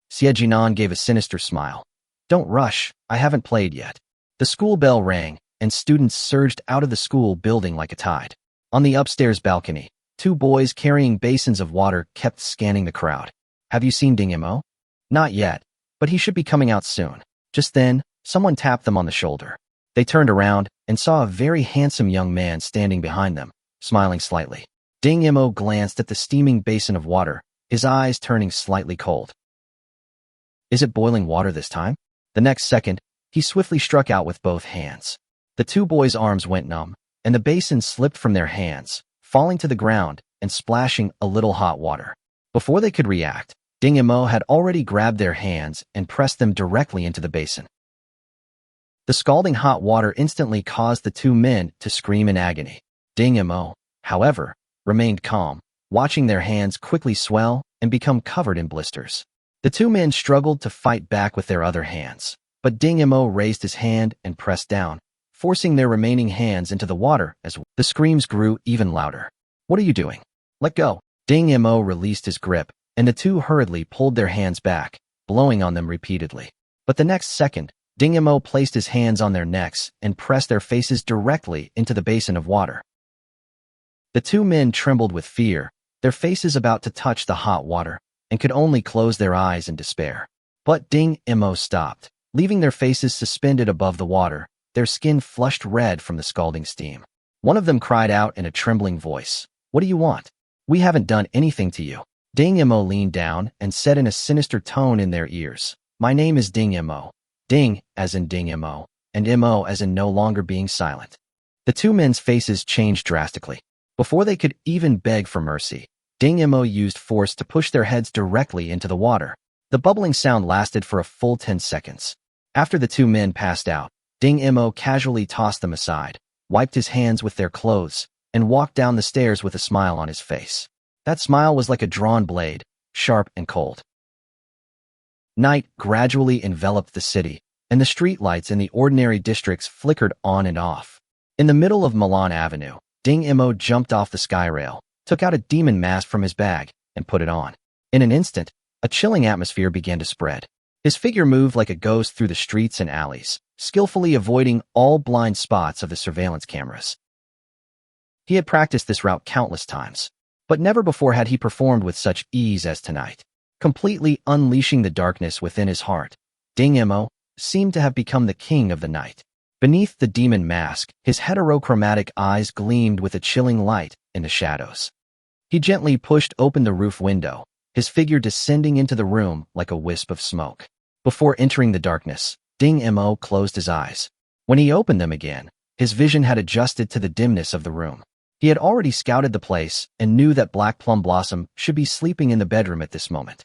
Xie Jinan gave a sinister smile. "Don't rush, I haven't played yet." The school bell rang, and students surged out of the school building like a tide. On the upstairs balcony, two boys carrying basins of water kept scanning the crowd. "Have you seen Ding Imo?" "Not yet, but he should be coming out soon." Just then, someone tapped them on the shoulder. They turned around and saw a very handsome young man standing behind them, smiling slightly. Ding Imo glanced at the steaming basin of water, his eyes turning slightly cold. Is it boiling water this time? The next second, he swiftly struck out with both hands. The two boys' arms went numb, and the basin slipped from their hands, falling to the ground and splashing a little hot water. Before they could react, Ding Imo had already grabbed their hands and pressed them directly into the basin. The scalding hot water instantly caused the two men to scream in agony. Ding Imo, however, remained calm, watching their hands quickly swell and become covered in blisters. The two men struggled to fight back with their other hands, but Ding Imo raised his hand and pressed down, forcing their remaining hands into the water as the screams grew even louder. "What are you doing? Let go." Ding Imo released his grip, and the two hurriedly pulled their hands back, blowing on them repeatedly. But the next second, Ding Imo placed his hands on their necks and pressed their faces directly into the basin of water. The two men trembled with fear, their faces about to touch the hot water, and could only close their eyes in despair. But Ding Imo stopped, leaving their faces suspended above the water, their skin flushed red from the scalding steam. One of them cried out in a trembling voice, "What do you want? We haven't done anything to you." Ding Imo leaned down and said in a sinister tone in their ears, "My name is Ding Imo. Ding, as in Ding Imo, and Imo as in no longer being silent." The two men's faces changed drastically. Before they could even beg for mercy, Ding Imo used force to push their heads directly into the water. The bubbling sound lasted for a full 10 seconds. After the two men passed out, Ding Imo casually tossed them aside, wiped his hands with their clothes, and walked down the stairs with a smile on his face. That smile was like a drawn blade, sharp and cold. Night gradually enveloped the city, and the streetlights in the ordinary districts flickered on and off. In the middle of Milan Avenue, Ding Imo jumped off the sky rail, took out a demon mask from his bag, and put it on. In an instant, A chilling atmosphere began to spread. His figure moved like a ghost through the streets and alleys, skillfully avoiding all blind spots of the surveillance cameras. He had practiced this route countless times, but never before had he performed with such ease as tonight. Completely unleashing the darkness within his heart, Ding Mo seemed to have become the king of the night. Beneath the demon mask, his heterochromatic eyes gleamed with a chilling light in the shadows. He gently pushed open the roof window, his figure descending into the room like a wisp of smoke. Before entering the darkness, Ding Mo closed his eyes. When he opened them again, his vision had adjusted to the dimness of the room. He had already scouted the place and knew that Black Plum Blossom should be sleeping in the bedroom at this moment.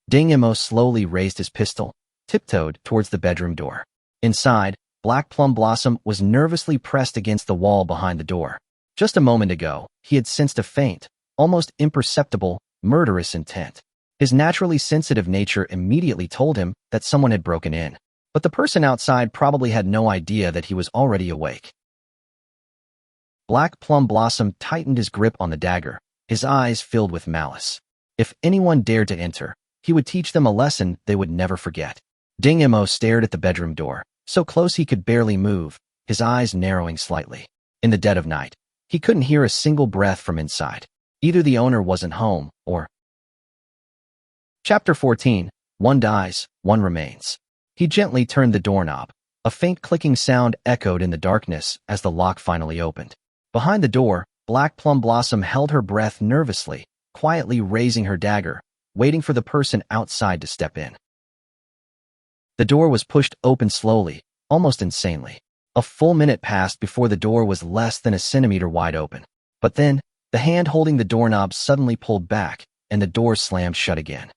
Ding Mo slowly raised his pistol, tiptoed towards the bedroom door. Inside, Black Plum Blossom was nervously pressed against the wall behind the door. Just a moment ago, he had sensed a faint, almost imperceptible, murderous intent. His naturally sensitive nature immediately told him that someone had broken in, but the person outside probably had no idea that he was already awake. Black Plum Blossom tightened his grip on the dagger, his eyes filled with malice. If anyone dared to enter, he would teach them a lesson they would never forget. Ding Mo stared at the bedroom door, so close he could barely move, his eyes narrowing slightly. In the dead of night, he couldn't hear a single breath from inside. Either the owner wasn't home, or... Chapter 14. One dies, one remains. He gently turned the doorknob. A faint clicking sound echoed in the darkness as the lock finally opened. Behind the door, Black Plum Blossom held her breath nervously, quietly raising her dagger, waiting for the person outside to step in. The door was pushed open slowly, almost insanely. A full minute passed before the door was less than a centimeter wide open. But then, the hand holding the doorknob suddenly pulled back, and the door slammed shut again.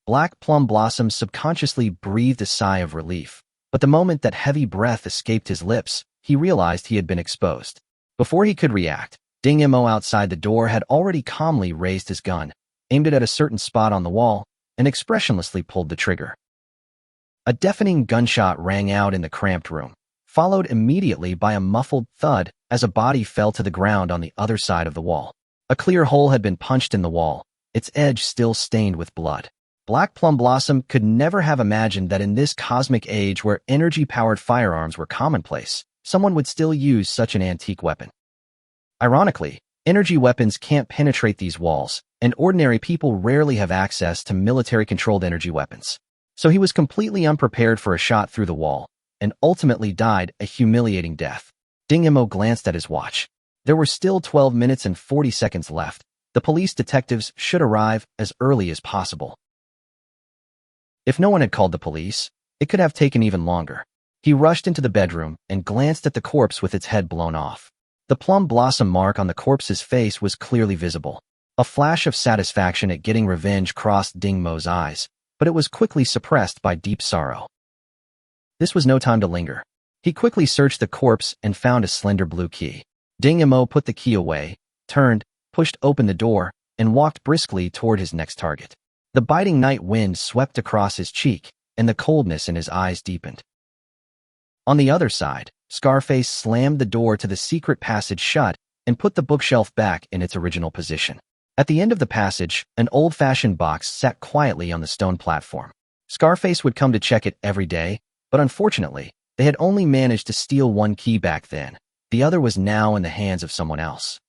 Black Plum Blossom subconsciously breathed a sigh of relief, but the moment that heavy breath escaped his lips, he realized he had been exposed. Before he could react, Ding Mo outside the door had already calmly raised his gun, aimed it at a certain spot on the wall, and expressionlessly pulled the trigger. A deafening gunshot rang out in the cramped room, followed immediately by a muffled thud as a body fell to the ground on the other side of the wall. A clear hole had been punched in the wall, its edge still stained with blood. Black Plum Blossom could never have imagined that in this cosmic age where energy-powered firearms were commonplace, someone would still use such an antique weapon. Ironically, energy weapons can't penetrate these walls, and ordinary people rarely have access to military-controlled energy weapons. So he was completely unprepared for a shot through the wall, and ultimately died a humiliating death. Ding Mo glanced at his watch. There were still 12 minutes and 40 seconds left. The police detectives should arrive as early as possible. If no one had called the police, it could have taken even longer. He rushed into the bedroom and glanced at the corpse with its head blown off. The plum blossom mark on the corpse's face was clearly visible. A flash of satisfaction at getting revenge crossed Ding Mo's eyes, but it was quickly suppressed by deep sorrow. This was no time to linger. He quickly searched the corpse and found a slender blue key. Ding Mo put the key away, turned, pushed open the door, and walked briskly toward his next target. The biting night wind swept across his cheek, and the coldness in his eyes deepened. On the other side, Scarface slammed the door to the secret passage shut and put the bookshelf back in its original position. At the end of the passage, an old-fashioned box sat quietly on the stone platform. Scarface would come to check it every day, but unfortunately, they had only managed to steal one key back then. The other was now in the hands of someone else.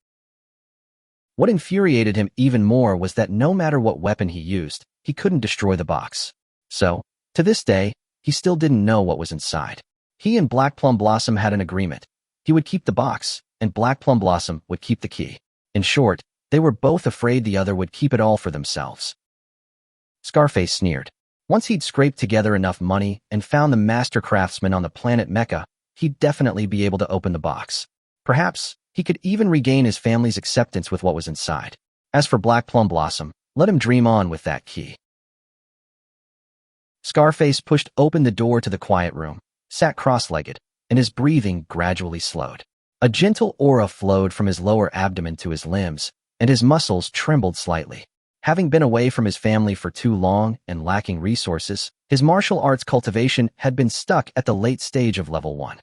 What infuriated him even more was that no matter what weapon he used, he couldn't destroy the box. So, to this day, he still didn't know what was inside. He and Black Plum Blossom had an agreement. He would keep the box, and Black Plum Blossom would keep the key. In short, they were both afraid the other would keep it all for themselves. Scarface sneered. Once he'd scraped together enough money and found the master craftsman on the planet Mecca, he'd definitely be able to open the box. Perhaps, he could even regain his family's acceptance with what was inside. As for Black Plum Blossom, let him dream on with that key. Scarface pushed open the door to the quiet room, sat cross-legged, and his breathing gradually slowed. A gentle aura flowed from his lower abdomen to his limbs, and his muscles trembled slightly. Having been away from his family for too long and lacking resources, his martial arts cultivation had been stuck at the late stage of level 1.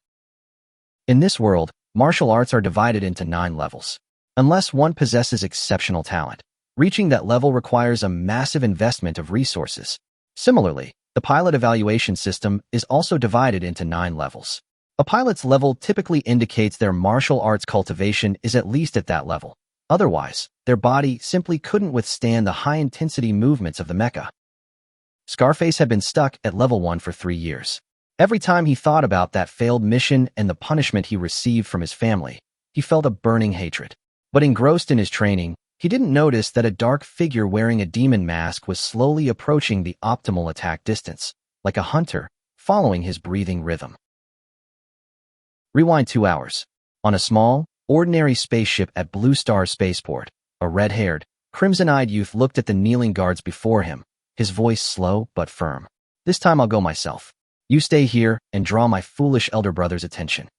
In this world, martial arts are divided into 9 levels. Unless one possesses exceptional talent, Reaching that level requires a massive investment of resources. Similarly, the pilot evaluation system is also divided into 9 levels. A pilot's level typically indicates their martial arts cultivation is at least at that level. Otherwise, their body simply couldn't withstand the high-intensity movements of the mecha. Scarface had been stuck at level 1 for 3 years. Every time he thought about that failed mission and the punishment he received from his family, he felt a burning hatred. But engrossed in his training, he didn't notice that a dark figure wearing a demon mask was slowly approaching the optimal attack distance, like a hunter, following his breathing rhythm. Rewind 2 hours. On a small, ordinary spaceship at Blue Star Spaceport, a red-haired, crimson-eyed youth looked at the kneeling guards before him, his voice slow but firm. "This time I'll go myself. You stay here and draw my foolish elder brother's attention."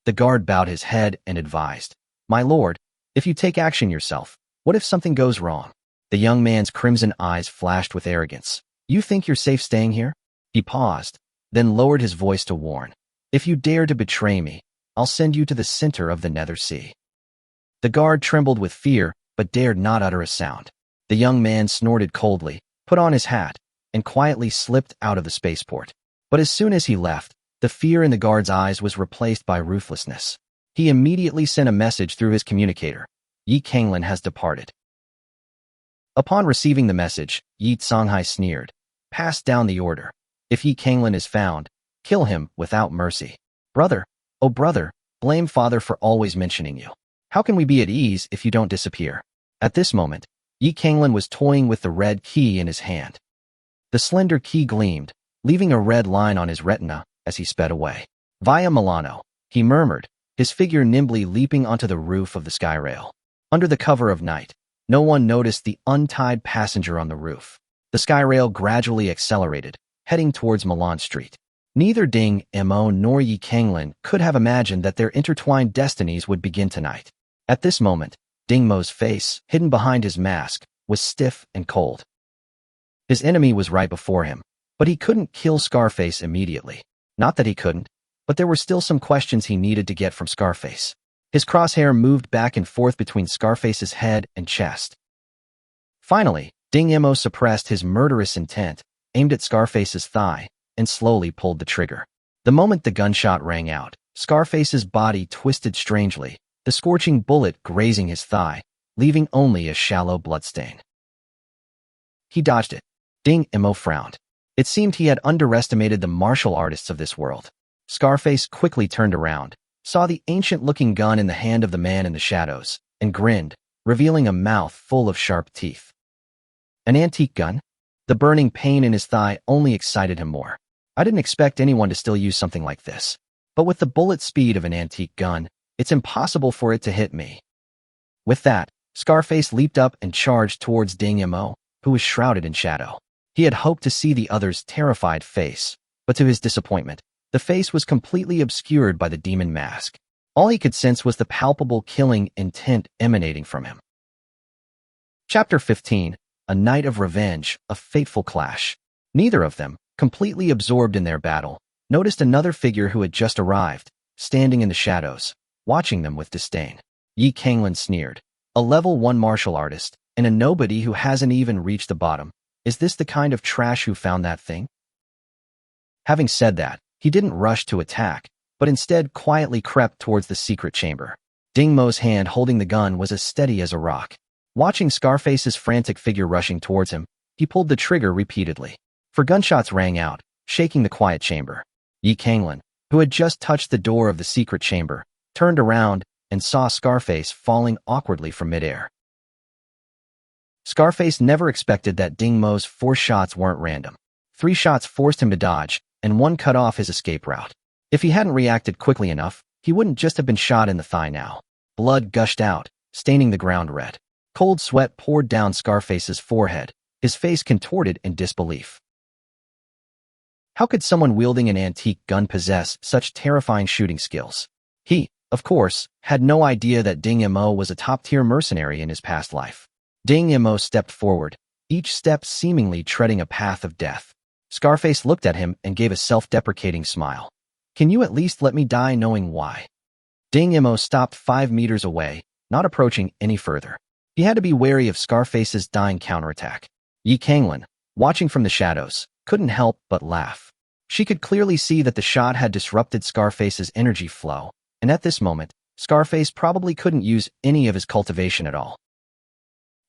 The guard bowed his head and advised, "My lord, if you take action yourself, what if something goes wrong?" The young man's crimson eyes flashed with arrogance. "You think you're safe staying here?" He paused, then lowered his voice to warn, "If you dare to betray me, I'll send you to the center of the Nether Sea." The guard trembled with fear, but dared not utter a sound. The young man snorted coldly, put on his hat, and quietly slipped out of the spaceport. But as soon as he left, the fear in the guard's eyes was replaced by ruthlessness. He immediately sent a message through his communicator. "Yi Kanglin has departed." Upon receiving the message, Yi Songhai sneered, "Pass down the order. If Yi Kanglin is found, kill him without mercy." "Brother, oh brother, blame father for always mentioning you. How can we be at ease if you don't disappear?" At this moment, Yi Kanglin was toying with the red key in his hand. The slender key gleamed, leaving a red line on his retina as he sped away. "Via Milano," he murmured, his figure nimbly leaping onto the roof of the skyrail. Under the cover of night, no one noticed the untied passenger on the roof. The skyrail gradually accelerated, heading towards Milan Street. Neither Ding Mo nor Yi Kanglin could have imagined that their intertwined destinies would begin tonight. At this moment, Ding Mo's face, hidden behind his mask, was stiff and cold. His enemy was right before him, but he couldn't kill Scarface immediately. Not that he couldn't, but there were still some questions he needed to get from Scarface. His crosshair moved back and forth between Scarface's head and chest. Finally, Ding Mo suppressed his murderous intent, aimed at Scarface's thigh, and slowly pulled the trigger. The moment the gunshot rang out, Scarface's body twisted strangely, the scorching bullet grazing his thigh, leaving only a shallow bloodstain. He dodged it. Ding Mo frowned. It seemed he had underestimated the martial artists of this world. Scarface quickly turned around, saw the ancient-looking gun in the hand of the man in the shadows, and grinned, revealing a mouth full of sharp teeth. An antique gun? The burning pain in his thigh only excited him more. "I didn't expect anyone to still use something like this. But with the bullet speed of an antique gun, it's impossible for it to hit me." With that, Scarface leaped up and charged towards Ding Mo, who was shrouded in shadow. He had hoped to see the other's terrified face, but to his disappointment, the face was completely obscured by the demon mask. All he could sense was the palpable killing intent emanating from him. Chapter 15. A Night of Revenge, a Fateful Clash. Neither of them, completely absorbed in their battle, noticed another figure who had just arrived, standing in the shadows, watching them with disdain. Yi Kanglin sneered. "A level 1 martial artist, and a nobody who hasn't even reached the bottom. Is this the kind of trash who found that thing?" Having said that, he didn't rush to attack, but instead quietly crept towards the secret chamber. Ding Mo's hand holding the gun was as steady as a rock. Watching Scarface's frantic figure rushing towards him, he pulled the trigger repeatedly. For gunshots rang out, shaking the quiet chamber. Yi Kanglin, who had just touched the door of the secret chamber, turned around and saw Scarface falling awkwardly from midair. Scarface never expected that Ding Mo's 4 shots weren't random. 3 shots forced him to dodge, and 1 cut off his escape route. If he hadn't reacted quickly enough, he wouldn't just have been shot in the thigh now. Blood gushed out, staining the ground red. Cold sweat poured down Scarface's forehead, his face contorted in disbelief. How could someone wielding an antique gun possess such terrifying shooting skills? He, of course, had no idea that Ding Mo was a top-tier mercenary in his past life. Ding Mo stepped forward, each step seemingly treading a path of death. Scarface looked at him and gave a self-deprecating smile. "Can you at least let me die knowing why?" Ding Mo stopped 5 meters away, not approaching any further. He had to be wary of Scarface's dying counterattack. Yi Kanglin, watching from the shadows, couldn't help but laugh. She could clearly see that the shot had disrupted Scarface's energy flow, and at this moment, Scarface probably couldn't use any of his cultivation at all.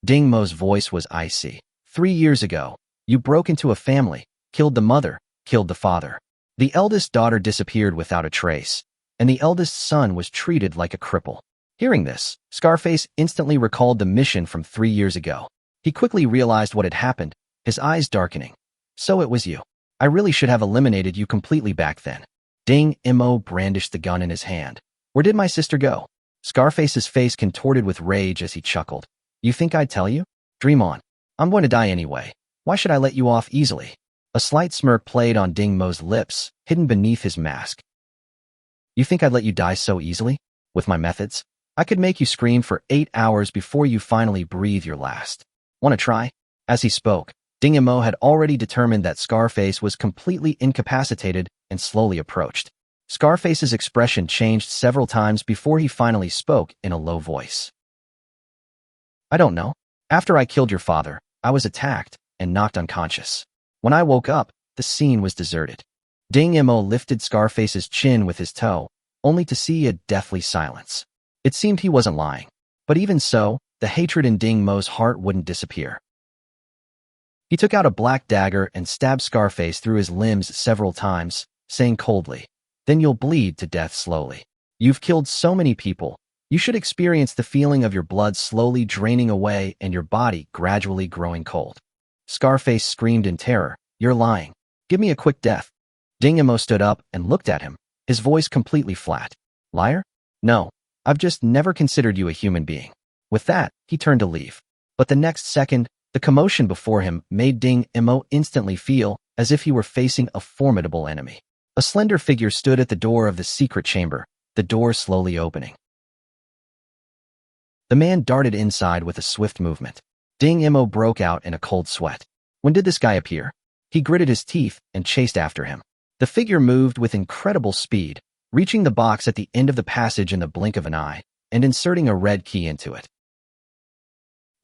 Ding Mo's voice was icy. 3 years ago, you broke into a family, killed the mother, killed the father. The eldest daughter disappeared without a trace, and the eldest son was treated like a cripple. Hearing this, Scarface instantly recalled the mission from 3 years ago. He quickly realized what had happened, his eyes darkening. So it was you. I really should have eliminated you completely back then. Ding Mo brandished the gun in his hand. Where did my sister go? Scarface's face contorted with rage as he chuckled. You think I'd tell you? Dream on. I'm going to die anyway. Why should I let you off easily? A slight smirk played on Ding Mo's lips, hidden beneath his mask. You think I'd let you die so easily? With my methods? I could make you scream for 8 hours before you finally breathe your last. Want to try? As he spoke, Ding Mo had already determined that Scarface was completely incapacitated and slowly approached. Scarface's expression changed several times before he finally spoke in a low voice. I don't know. After I killed your father, I was attacked and knocked unconscious. When I woke up, the scene was deserted. Ding Mo lifted Scarface's chin with his toe, only to see a deathly silence. It seemed he wasn't lying. But even so, the hatred in Ding Mo's heart wouldn't disappear. He took out a black dagger and stabbed Scarface through his limbs several times, saying coldly, Then you'll bleed to death slowly. You've killed so many people. You should experience the feeling of your blood slowly draining away and your body gradually growing cold. Scarface screamed in terror, You're lying. Give me a quick death. Ding Mo stood up and looked at him, his voice completely flat. Liar? No, I've just never considered you a human being. With that, he turned to leave. But the next second, the commotion before him made Ding Mo instantly feel as if he were facing a formidable enemy. A slender figure stood at the door of the secret chamber, the door slowly opening. The man darted inside with a swift movement. Ding Mo broke out in a cold sweat. When did this guy appear? He gritted his teeth and chased after him. The figure moved with incredible speed, reaching the box at the end of the passage in the blink of an eye, and inserting a red key into it.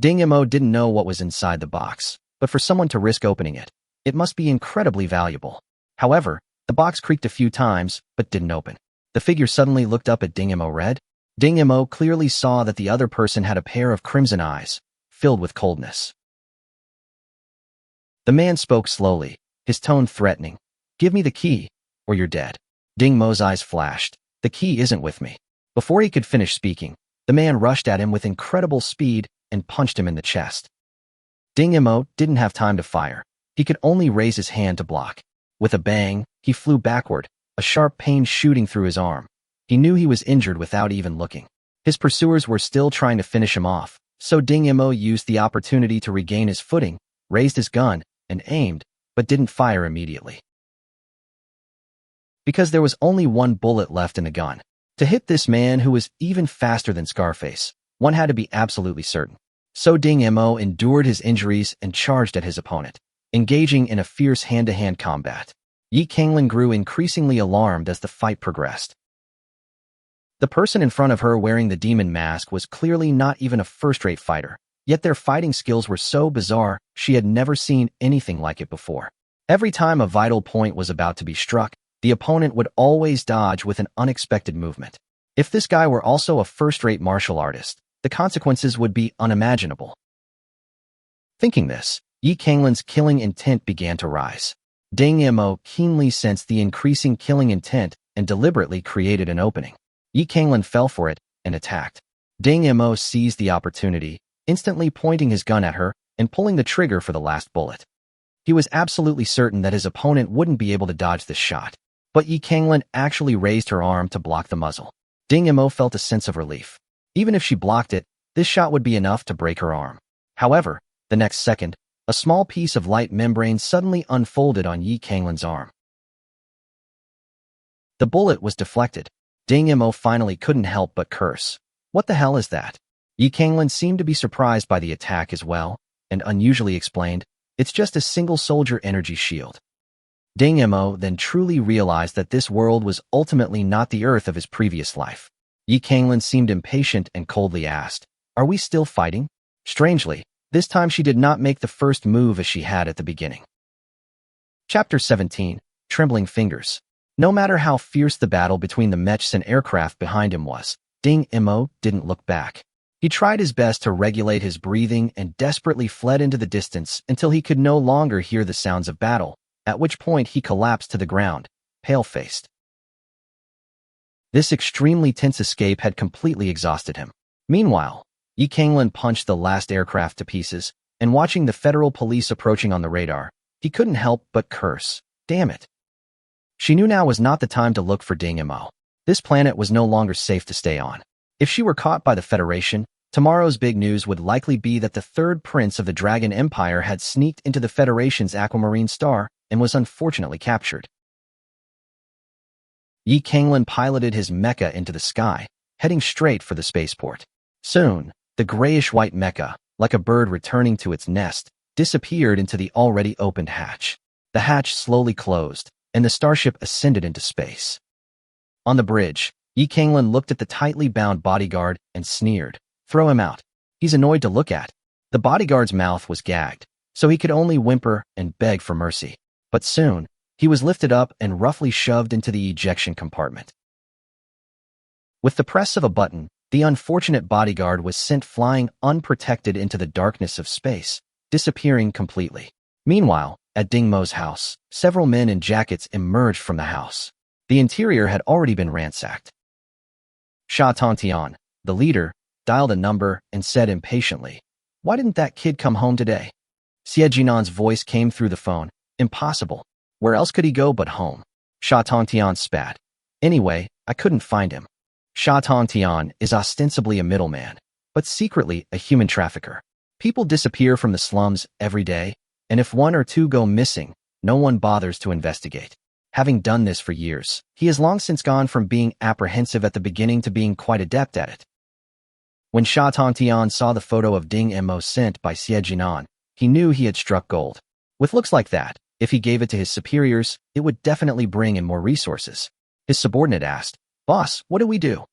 Ding Mo didn't know what was inside the box, but for someone to risk opening it, it must be incredibly valuable. However, the box creaked a few times, but didn't open. The figure suddenly looked up at Ding Mo red. Ding Mo clearly saw that the other person had a pair of crimson eyes, filled with coldness. The man spoke slowly, his tone threatening. Give me the key, or you're dead. Ding Mo's eyes flashed. The key isn't with me. Before he could finish speaking, the man rushed at him with incredible speed and punched him in the chest. Ding Mo didn't have time to fire. He could only raise his hand to block. With a bang, he flew backward, a sharp pain shooting through his arm. He knew he was injured without even looking. His pursuers were still trying to finish him off, so Ding Mo used the opportunity to regain his footing, raised his gun, and aimed, but didn't fire immediately. Because there was only one bullet left in the gun. To hit this man who was even faster than Scarface, one had to be absolutely certain. So Ding Mo endured his injuries and charged at his opponent, engaging in a fierce hand-to-hand combat. Yi Kanglin grew increasingly alarmed as the fight progressed. The person in front of her wearing the demon mask was clearly not even a first-rate fighter, yet their fighting skills were so bizarre she had never seen anything like it before. Every time a vital point was about to be struck, the opponent would always dodge with an unexpected movement. If this guy were also a first-rate martial artist, the consequences would be unimaginable. Thinking this, Yi Kanglin's killing intent began to rise. Ding Mo keenly sensed the increasing killing intent and deliberately created an opening. Yi Kanglin fell for it and attacked. Ding Mo seized the opportunity, instantly pointing his gun at her and pulling the trigger for the last bullet. He was absolutely certain that his opponent wouldn't be able to dodge this shot, but Yi Kanglin actually raised her arm to block the muzzle. Ding Mo felt a sense of relief. Even if she blocked it, this shot would be enough to break her arm. However, the next second, a small piece of light membrane suddenly unfolded on Yi Kanglin's arm. The bullet was deflected. Ding Mo finally couldn't help but curse. What the hell is that? Yi Kanglin seemed to be surprised by the attack as well, and unusually explained, it's just a single soldier energy shield. Ding Mo then truly realized that this world was ultimately not the Earth of his previous life. Yi Kanglin seemed impatient and coldly asked, Are we still fighting? Strangely, this time she did not make the first move as she had at the beginning. Chapter 17. Trembling Fingers. No matter how fierce the battle between the mechs and aircraft behind him was, Ding Mo didn't look back. He tried his best to regulate his breathing and desperately fled into the distance until he could no longer hear the sounds of battle, at which point he collapsed to the ground, pale-faced. This extremely tense escape had completely exhausted him. Meanwhile, Yi Kanglin punched the last aircraft to pieces, and watching the federal police approaching on the radar, he couldn't help but curse. Damn it. She knew now was not the time to look for Ding Mo. This planet was no longer safe to stay on. If she were caught by the Federation, tomorrow's big news would likely be that the third prince of the Dragon Empire had sneaked into the Federation's aquamarine star and was unfortunately captured. Yi Kanglin piloted his mecha into the sky, heading straight for the spaceport. Soon, the grayish-white mecha, like a bird returning to its nest, disappeared into the already opened hatch. The hatch slowly closed, and the starship ascended into space. On the bridge, Yi Kanglin looked at the tightly bound bodyguard and sneered. Throw him out. He's annoyed to look at. The bodyguard's mouth was gagged, so he could only whimper and beg for mercy. But soon, he was lifted up and roughly shoved into the ejection compartment. With the press of a button, the unfortunate bodyguard was sent flying unprotected into the darkness of space, disappearing completely. Meanwhile, at Ding Mo's house, several men in jackets emerged from the house. The interior had already been ransacked. Sha Tongtian, the leader, dialed a number and said impatiently, "Why didn't that kid come home today?" Xie Jinan's voice came through the phone. "Impossible. Where else could he go but home?" Sha Tongtian spat. "Anyway, I couldn't find him." Sha Tongtian is ostensibly a middleman, but secretly a human trafficker. People disappear from the slums every day, and if one or two go missing, no one bothers to investigate. Having done this for years, he has long since gone from being apprehensive at the beginning to being quite adept at it. When Sha Tongtian saw the photo of Ding Mo sent by Xie Jinan, he knew he had struck gold. With looks like that, if he gave it to his superiors, it would definitely bring in more resources. His subordinate asked, "Boss, what do we do?"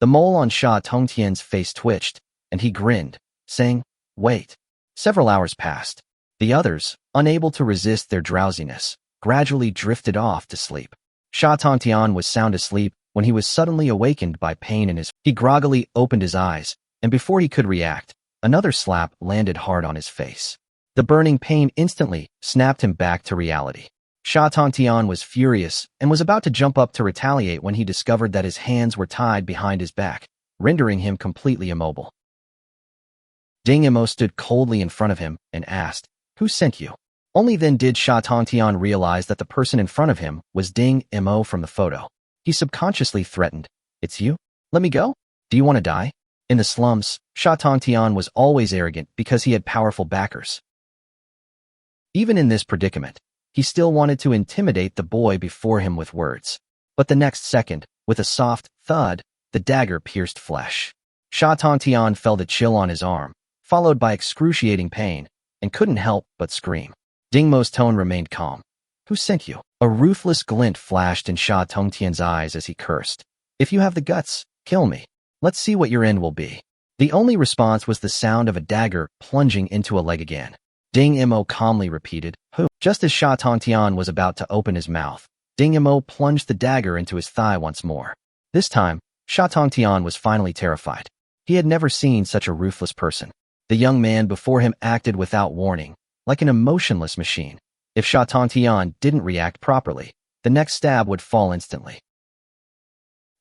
The mole on Sha Tongtian's face twitched, and he grinned, saying, "Wait." Several hours passed. The others, unable to resist their drowsiness, gradually drifted off to sleep. Sha Tongtian was sound asleep when he was suddenly awakened by pain in his... He groggily opened his eyes, and before he could react, another slap landed hard on his face. The burning pain instantly snapped him back to reality. Sha Tongtian was furious and was about to jump up to retaliate when he discovered that his hands were tied behind his back, rendering him completely immobile. Ding Mo stood coldly in front of him and asked, "Who sent you?" Only then did Sha Tongtian realize that the person in front of him was Ding Mo from the photo. He subconsciously threatened, "It's you? Let me go? Do you want to die?" In the slums, Sha Tongtian was always arrogant because he had powerful backers. Even in this predicament, he still wanted to intimidate the boy before him with words. But the next second, with a soft thud, the dagger pierced flesh. Sha Tongtian felt a chill on his arm, followed by excruciating pain, and couldn't help but scream. Ding Mo's tone remained calm. "Who sent you?" A ruthless glint flashed in Sha Tongtian's eyes as he cursed. "If you have the guts, kill me. Let's see what your end will be." The only response was the sound of a dagger plunging into a leg again. Ding Mo calmly repeated, "Who?" Just as Sha Tongtian was about to open his mouth, Ding Mo plunged the dagger into his thigh once more. This time, Sha Tongtian was finally terrified. He had never seen such a ruthless person. The young man before him acted without warning, like an emotionless machine. If Sha Tongtian didn't react properly, the next stab would fall instantly.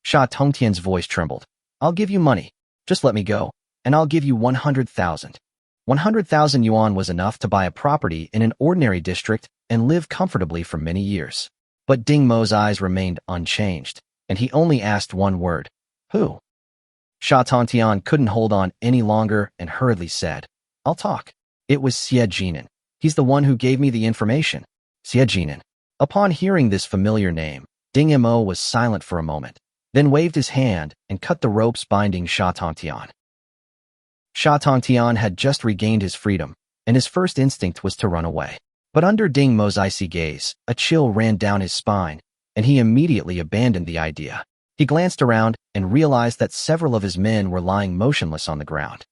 Sha Tongtian's voice trembled. "I'll give you money. Just let me go, and I'll give you 100,000. 100,000 yuan was enough to buy a property in an ordinary district and live comfortably for many years. But Ding Mo's eyes remained unchanged, and he only asked one word. "Who?" Sha Tongtian couldn't hold on any longer and hurriedly said, "I'll talk. It was Xie Jinan. He's the one who gave me the information." Xie Jinan. Upon hearing this familiar name, Ding Mo was silent for a moment, then waved his hand and cut the ropes binding Sha Tongtian. Sha Tongtian had just regained his freedom, and his first instinct was to run away. But under Ding Mo's icy gaze, a chill ran down his spine, and he immediately abandoned the idea. He glanced around and realized that several of his men were lying motionless on the ground.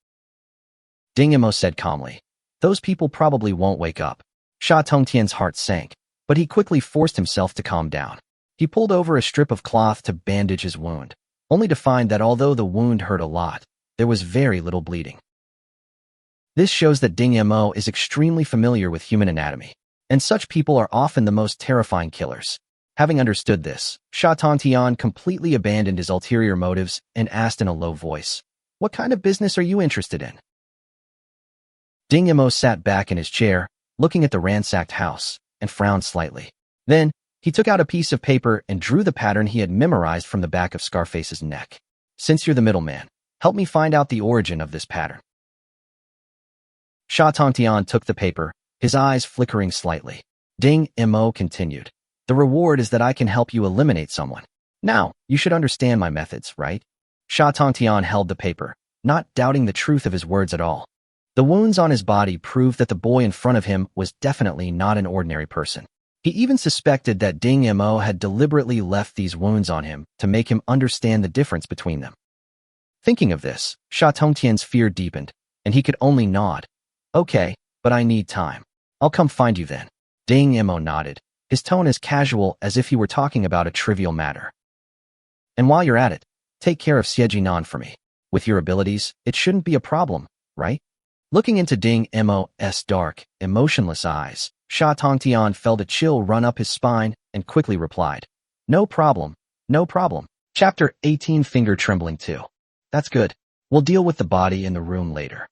Ding Imo said calmly. Those people probably won't wake up. Sha Tongtian's heart sank, but he quickly forced himself to calm down. He pulled over a strip of cloth to bandage his wound, only to find that although the wound hurt a lot, there was very little bleeding. This shows that Ding Imo is extremely familiar with human anatomy, and such people are often the most terrifying killers. Having understood this, Sha Tongtian completely abandoned his ulterior motives and asked in a low voice, "What kind of business are you interested in?" Ding Imo sat back in his chair, looking at the ransacked house, and frowned slightly. Then, he took out a piece of paper and drew the pattern he had memorized from the back of Scarface's neck. "Since you're the middleman, help me find out the origin of this pattern." Sha Tongtian took the paper, his eyes flickering slightly. Ding Imo continued, "The reward is that I can help you eliminate someone. Now, you should understand my methods, right?" Sha Tongtian held the paper, not doubting the truth of his words at all. The wounds on his body proved that the boy in front of him was definitely not an ordinary person. He even suspected that Ding Imo had deliberately left these wounds on him to make him understand the difference between them. Thinking of this, Sha Tongtian's fear deepened, and he could only nod. "Okay, but I need time. I'll come find you then." Ding Imo nodded, his tone as casual as if he were talking about a trivial matter. "And while you're at it, take care of Xiejinan for me. With your abilities, it shouldn't be a problem, right?" Looking into Ding Imo's dark, emotionless eyes, Sha Tongtian felt a chill run up his spine and quickly replied, "No problem, no problem." Chapter 18 Finger Trembling 2. "That's good. We'll deal with the body in the room later."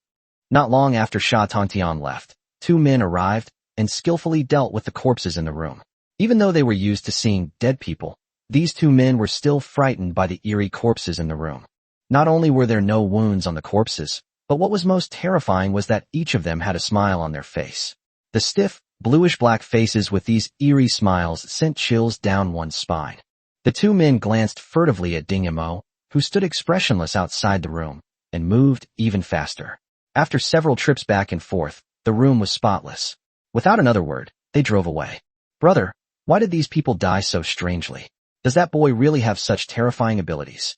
Not long after Sha Tongtian left, two men arrived and skillfully dealt with the corpses in the room. Even though they were used to seeing dead people, these two men were still frightened by the eerie corpses in the room. Not only were there no wounds on the corpses, but what was most terrifying was that each of them had a smile on their face. The stiff, bluish-black faces with these eerie smiles sent chills down one's spine. The two men glanced furtively at Ding Imo, who stood expressionless outside the room, and moved even faster. After several trips back and forth, the room was spotless. Without another word, they drove away. "Brother, why did these people die so strangely? Does that boy really have such terrifying abilities?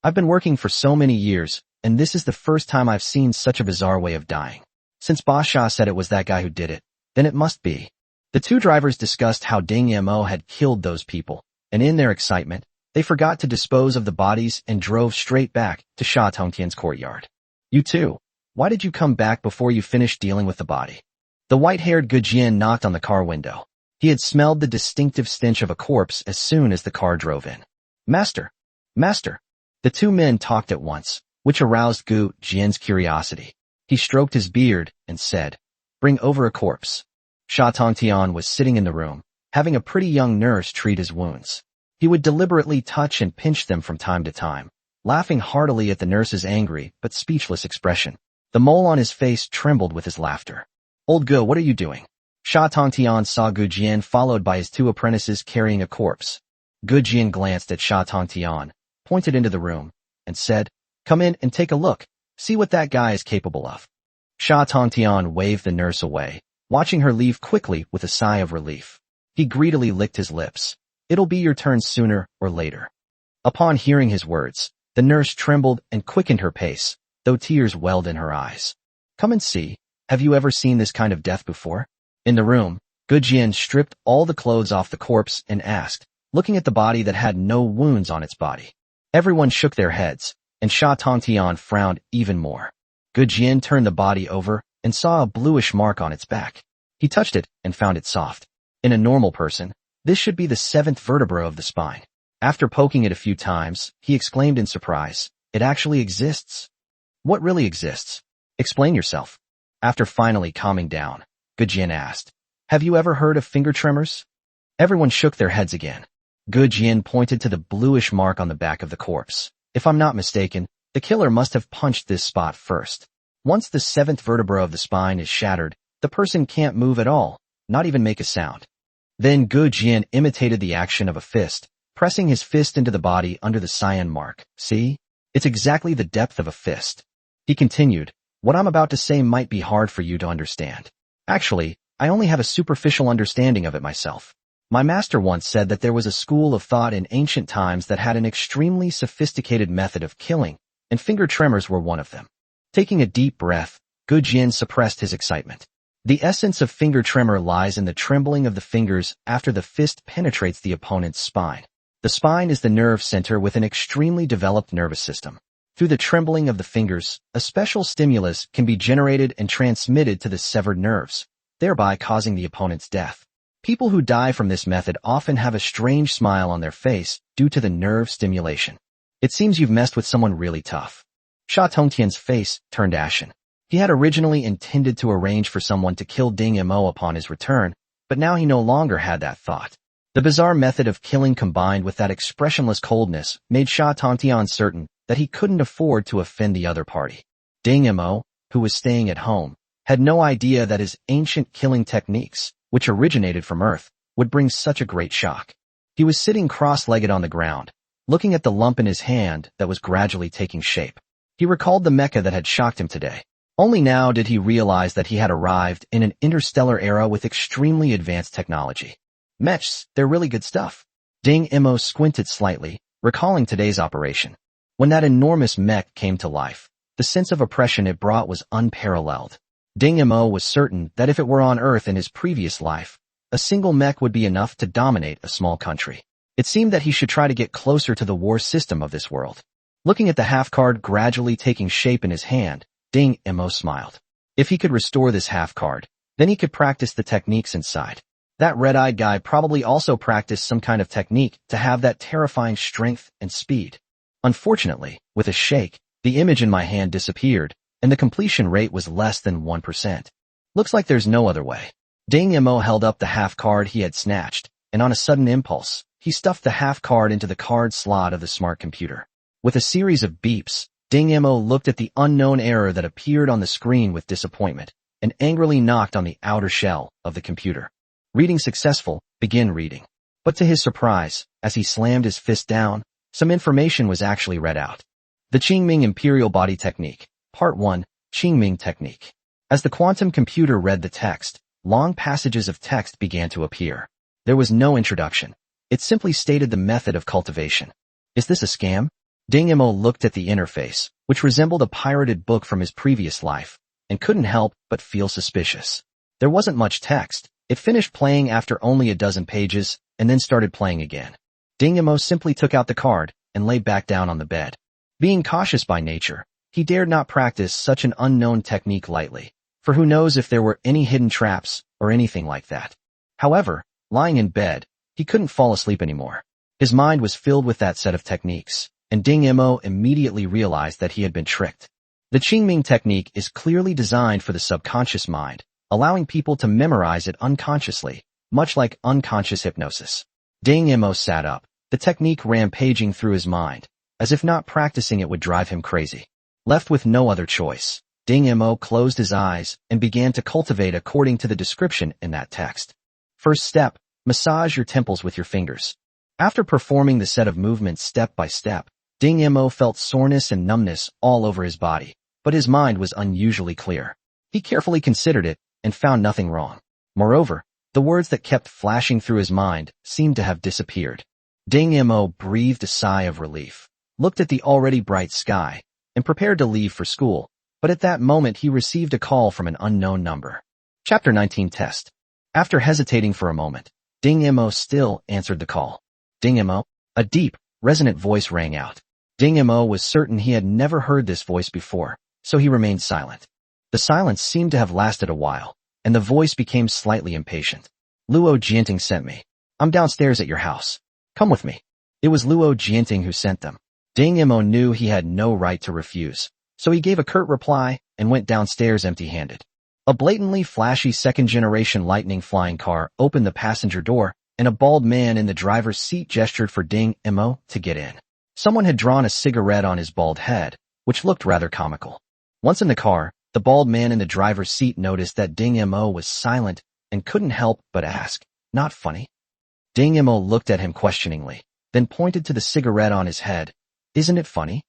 I've been working for so many years, and this is the first time I've seen such a bizarre way of dying. Since Basha said it was that guy who did it, then it must be." The two drivers discussed how Ding Imo had killed those people, and in their excitement, they forgot to dispose of the bodies and drove straight back to Sha Tongtian's courtyard. "You two, why did you come back before you finished dealing with the body?" The white-haired Gujian knocked on the car window. He had smelled the distinctive stench of a corpse as soon as the car drove in. Master! Master! The two men talked at once, which aroused Gu Jian's curiosity. He stroked his beard and said, "Bring over a corpse." Sha Tongtian was sitting in the room, having a pretty young nurse treat his wounds. He would deliberately touch and pinch them from time to time, laughing heartily at the nurse's angry but speechless expression. The mole on his face trembled with his laughter. "Old Gu, what are you doing?" Sha Tongtian saw Gu Jian followed by his two apprentices carrying a corpse. Gu Jian glanced at Sha Tongtian, pointed into the room, and said, "Come in and take a look. See what that guy is capable of." Sha Tongtian waved the nurse away, watching her leave quickly with a sigh of relief. He greedily licked his lips. "It'll be your turn sooner or later." Upon hearing his words, the nurse trembled and quickened her pace, though tears welled in her eyes. "Come and see. Have you ever seen this kind of death before?" In the room, Gu Jian stripped all the clothes off the corpse and asked, looking at the body that had no wounds on its body. Everyone shook their heads, and Sha Tongtian frowned even more. Gu Jian turned the body over and saw a bluish mark on its back. He touched it and found it soft. In a normal person, this should be the seventh vertebra of the spine. After poking it a few times, he exclaimed in surprise, "It actually exists." "What really exists? Explain yourself." After finally calming down, Gu Jian asked, "Have you ever heard of finger tremors?" Everyone shook their heads again. Gu Jian pointed to the bluish mark on the back of the corpse. "If I'm not mistaken, the killer must have punched this spot first. Once the seventh vertebra of the spine is shattered, the person can't move at all, not even make a sound." Then Gu Jian imitated the action of a fist, pressing his fist into the body under the cyan mark. "See? It's exactly the depth of a fist." He continued, "What I'm about to say might be hard for you to understand. Actually, I only have a superficial understanding of it myself. My master once said that there was a school of thought in ancient times that had an extremely sophisticated method of killing, and finger tremors were one of them." Taking a deep breath, Jin suppressed his excitement. The essence of finger tremor lies in the trembling of the fingers after the fist penetrates the opponent's spine. The spine is the nerve center with an extremely developed nervous system. Through the trembling of the fingers, a special stimulus can be generated and transmitted to the severed nerves, thereby causing the opponent's death. People who die from this method often have a strange smile on their face due to the nerve stimulation. It seems you've messed with someone really tough. Sha Tongtian's face turned ashen. He had originally intended to arrange for someone to kill Ding Mo upon his return, but now he no longer had that thought. The bizarre method of killing combined with that expressionless coldness made Sha Tongtian certain that he couldn't afford to offend the other party. Ding Mo, who was staying at home, had no idea that his ancient killing techniques, which originated from Earth, would bring such a great shock. He was sitting cross-legged on the ground, looking at the lump in his hand that was gradually taking shape. He recalled the mecha that had shocked him today. Only now did he realize that he had arrived in an interstellar era with extremely advanced technology. Mechs, they're really good stuff. Ding Mo squinted slightly, recalling today's operation. When that enormous mech came to life, the sense of oppression it brought was unparalleled. Ding Mo was certain that if it were on Earth in his previous life, a single mech would be enough to dominate a small country. It seemed that he should try to get closer to the war system of this world. Looking at the half card gradually taking shape in his hand, Ding Mo smiled. If he could restore this half card, then he could practice the techniques inside. That red-eyed guy probably also practiced some kind of technique to have that terrifying strength and speed. Unfortunately, with a shake, the image in my hand disappeared, and the completion rate was less than 1%. Looks like there's no other way. Ding Mo held up the half card he had snatched, and on a sudden impulse, he stuffed the half card into the card slot of the smart computer. With a series of beeps, Ding Mo looked at the unknown error that appeared on the screen with disappointment, and angrily knocked on the outer shell of the computer. Reading successful, begin reading. But to his surprise, as he slammed his fist down, some information was actually read out. The Qingming Imperial Body Technique, Part 1, Qingming Technique. As the quantum computer read the text, long passages of text began to appear. There was no introduction. It simply stated the method of cultivation. Is this a scam? Ding Mo looked at the interface, which resembled a pirated book from his previous life, and couldn't help but feel suspicious. There wasn't much text. It finished playing after only a dozen pages, and then started playing again. Ding Mo simply took out the card and lay back down on the bed. Being cautious by nature, he dared not practice such an unknown technique lightly, for who knows if there were any hidden traps or anything like that. However, lying in bed, he couldn't fall asleep anymore. His mind was filled with that set of techniques, and Ding Mo immediately realized that he had been tricked. The Qingming technique is clearly designed for the subconscious mind, allowing people to memorize it unconsciously, much like unconscious hypnosis. Ding Mo sat up, the technique rampaging through his mind, as if not practicing it would drive him crazy. Left with no other choice, Ding Mo closed his eyes and began to cultivate according to the description in that text. First step, massage your temples with your fingers. After performing the set of movements step by step, Ding Mo felt soreness and numbness all over his body, but his mind was unusually clear. He carefully considered it and found nothing wrong. Moreover, the words that kept flashing through his mind seemed to have disappeared. Ding Mo breathed a sigh of relief, looked at the already bright sky, and prepared to leave for school, but at that moment he received a call from an unknown number. Chapter 19 Test. After hesitating for a moment, Ding Mo still answered the call. Ding Mo, a deep, resonant voice rang out. Ding Mo was certain he had never heard this voice before, so he remained silent. The silence seemed to have lasted a while, and the voice became slightly impatient. Luo Jianting sent me. I'm downstairs at your house. Come with me. It was Luo Jianting who sent them. Ding Mo knew he had no right to refuse, so he gave a curt reply and went downstairs empty-handed. A blatantly flashy second-generation lightning flying car opened the passenger door, and a bald man in the driver's seat gestured for Ding Mo to get in. Someone had drawn a cigarette on his bald head, which looked rather comical. Once in the car, the bald man in the driver's seat noticed that Ding Mo was silent and couldn't help but ask, "Not funny?" Ding Mo looked at him questioningly, then pointed to the cigarette on his head. "Isn't it funny?"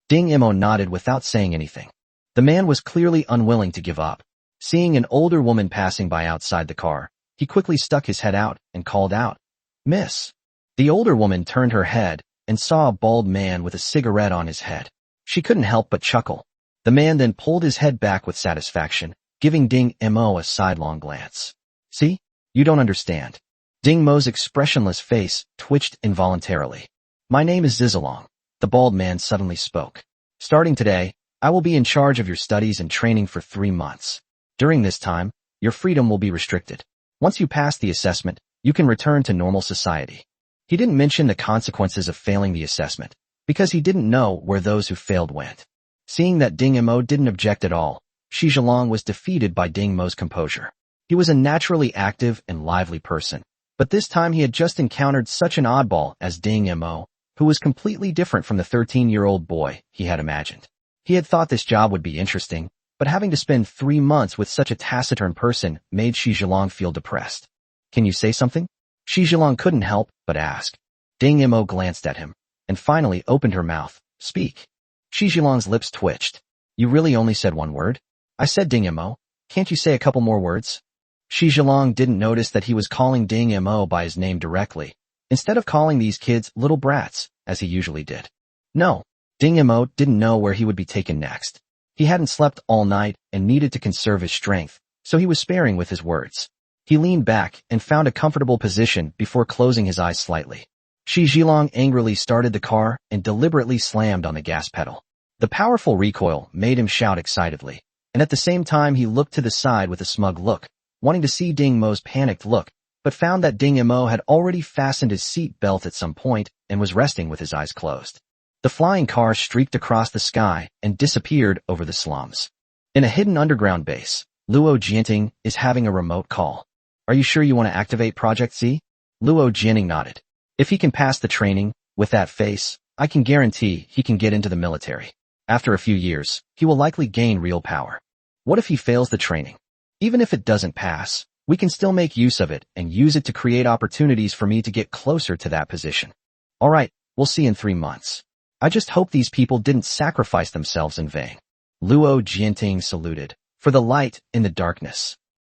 Ding Mo nodded without saying anything. The man was clearly unwilling to give up. Seeing an older woman passing by outside the car, he quickly stuck his head out and called out, "Miss." The older woman turned her head and saw a bald man with a cigarette on his head. She couldn't help but chuckle. The man then pulled his head back with satisfaction, giving Ding Mo a sidelong glance. See? You don't understand. Ding Mo's expressionless face twitched involuntarily. My name is Zizalong. The bald man suddenly spoke. Starting today, I will be in charge of your studies and training for 3 months. During this time, your freedom will be restricted. Once you pass the assessment, you can return to normal society. He didn't mention the consequences of failing the assessment, because he didn't know where those who failed went. Seeing that Ding Mo didn't object at all, Shi Zhilong was defeated by Ding Mo's composure. He was a naturally active and lively person, but this time he had just encountered such an oddball as Ding Mo, who was completely different from the 13-year-old boy he had imagined. He had thought this job would be interesting, but having to spend 3 months with such a taciturn person made Shi Zhilong feel depressed. Can you say something? Shi Zhilong couldn't help but ask. Ding Mo glanced at him, and finally opened her mouth. Speak. Shi Zhilong's lips twitched. You really only said 1 word? I said Ding Mo. Can't you say a couple more words? Shi Zhilong didn't notice that he was calling Ding Mo by his name directly, instead of calling these kids little brats, as he usually did. No, Ding Mo didn't know where he would be taken next. He hadn't slept all night and needed to conserve his strength, so he was sparing with his words. He leaned back and found a comfortable position before closing his eyes slightly. Shi Zhilong angrily started the car and deliberately slammed on the gas pedal. The powerful recoil made him shout excitedly, and at the same time he looked to the side with a smug look, wanting to see Ding Mo's panicked look, but found that Ding Mo had already fastened his seat belt at some point and was resting with his eyes closed. The flying car streaked across the sky and disappeared over the slums. In a hidden underground base, Luo Jianting is having a remote call. Are you sure you want to activate Project Z? Luo Jianting nodded. If he can pass the training, with that face, I can guarantee he can get into the military. After a few years, he will likely gain real power. What if he fails the training? Even if it doesn't pass, we can still make use of it and use it to create opportunities for me to get closer to that position. All right, we'll see in 3 months. I just hope these people didn't sacrifice themselves in vain. Luo Jianting saluted. For the light in the darkness.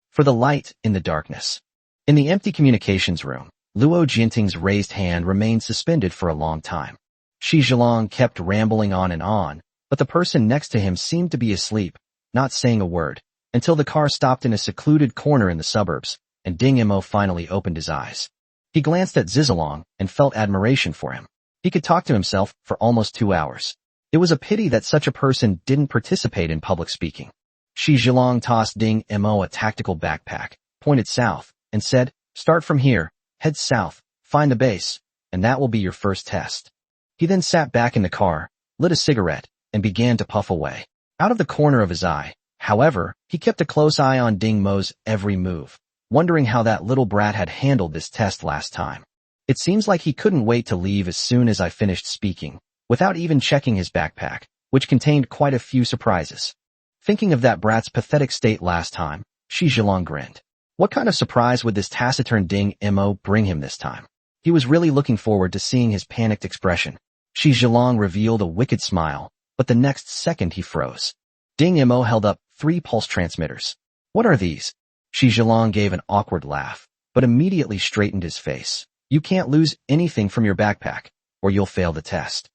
For the light in the darkness. In the empty communications room, Luo Jianting's raised hand remained suspended for a long time. Shi Zhilong kept rambling on, but the person next to him seemed to be asleep, not saying a word, until the car stopped in a secluded corner in the suburbs, and Ding Mo finally opened his eyes. He glanced at Zizalong and felt admiration for him. He could talk to himself for almost 2 hours. It was a pity that such a person didn't participate in public speaking. Shi Zhilong tossed Ding Mo a tactical backpack, pointed south, and said, Start from here, head south, find the base, and that will be your first test. He then sat back in the car, lit a cigarette, and began to puff away. Out of the corner of his eye, however, he kept a close eye on Ding Mo's every move, wondering how that little brat had handled this test last time. It seems like he couldn't wait to leave as soon as I finished speaking, without even checking his backpack, which contained quite a few surprises. Thinking of that brat's pathetic state last time, Shi Zhilong grinned. What kind of surprise would this taciturn Ding Mo bring him this time? He was really looking forward to seeing his panicked expression. Shi Zhilong revealed a wicked smile, but the next second he froze. Ding Mo held up 3 pulse transmitters. What are these? Shi Zhilong gave an awkward laugh, but immediately straightened his face. You can't lose anything from your backpack, or you'll fail the test.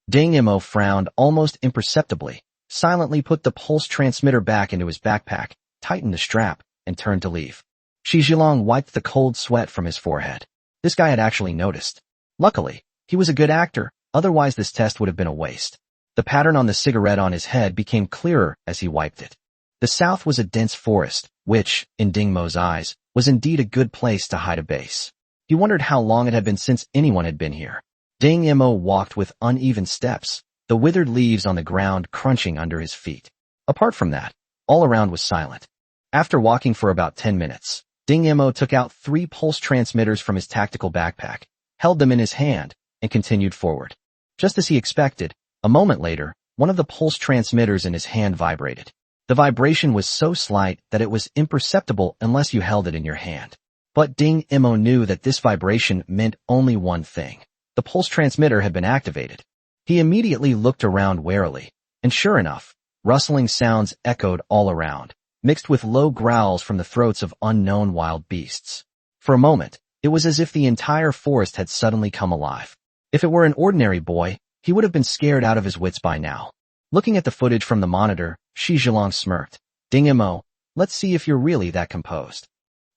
Ding Mo frowned almost imperceptibly, silently put the pulse transmitter back into his backpack, tightened the strap, and turned to leave. Shi Zhilong wiped the cold sweat from his forehead. This guy had actually noticed. Luckily, he was a good actor, otherwise this test would have been a waste. The pattern on the cigarette on his head became clearer as he wiped it. The south was a dense forest, which, in Ding Mo's eyes, was indeed a good place to hide a base. He wondered how long it had been since anyone had been here. Ding Mo walked with uneven steps, the withered leaves on the ground crunching under his feet. Apart from that, all around was silent. After walking for about 10 minutes, Ding Mo took out 3 pulse transmitters from his tactical backpack, held them in his hand, and continued forward. Just as he expected, a moment later, one of the pulse transmitters in his hand vibrated. The vibration was so slight that it was imperceptible unless you held it in your hand. But Ding Mo knew that this vibration meant only one thing. The pulse transmitter had been activated. He immediately looked around warily, and sure enough, rustling sounds echoed all around, mixed with low growls from the throats of unknown wild beasts. For a moment, it was as if the entire forest had suddenly come alive. If it were an ordinary boy, he would have been scared out of his wits by now. Looking at the footage from the monitor, Shi Zhilong smirked. Ding Mo, let's see if you're really that composed.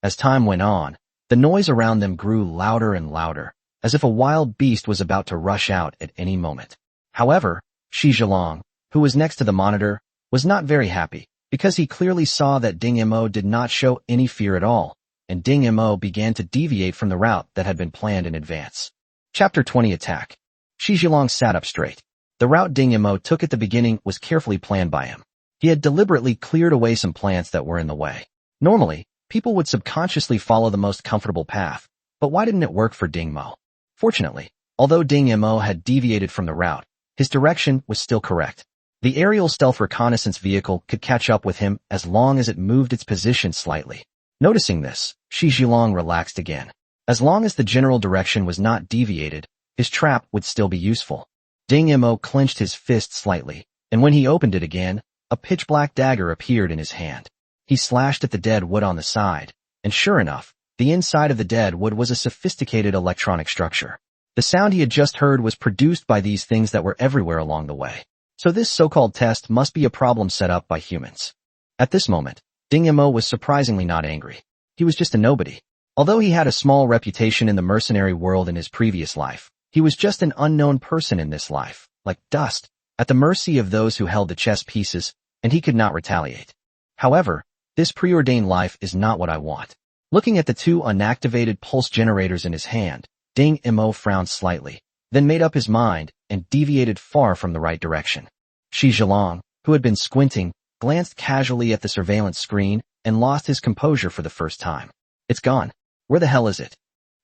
As time went on, the noise around them grew louder and louder, as if a wild beast was about to rush out at any moment. However, Shi Zhilong, who was next to the monitor, was not very happy, because he clearly saw that Ding Mo did not show any fear at all, and Ding Mo began to deviate from the route that had been planned in advance. Chapter 20 Attack. Shi Zhilong sat up straight. The route Ding Mo took at the beginning was carefully planned by him. He had deliberately cleared away some plants that were in the way. Normally, people would subconsciously follow the most comfortable path, but why didn't it work for Ding Mo? Fortunately, although Ding Mo had deviated from the route, his direction was still correct. The aerial stealth reconnaissance vehicle could catch up with him as long as it moved its position slightly. Noticing this, Shi Zhilong relaxed again. As long as the general direction was not deviated, his trap would still be useful. Ding Mo clenched his fist slightly, and when he opened it again, a pitch-black dagger appeared in his hand. He slashed at the dead wood on the side, and sure enough, the inside of the dead wood was a sophisticated electronic structure. The sound he had just heard was produced by these things that were everywhere along the way. So this so-called test must be a problem set up by humans. At this moment, Ding Mo was surprisingly not angry. He was just a nobody. Although he had a small reputation in the mercenary world in his previous life, he was just an unknown person in this life, like dust, at the mercy of those who held the chess pieces, and he could not retaliate. However, this preordained life is not what I want. Looking at the two unactivated pulse generators in his hand, Ding Mo frowned slightly, then made up his mind and deviated far from the right direction. Shi Zhilong, who had been squinting, glanced casually at the surveillance screen and lost his composure for the first time. It's gone. Where the hell is it?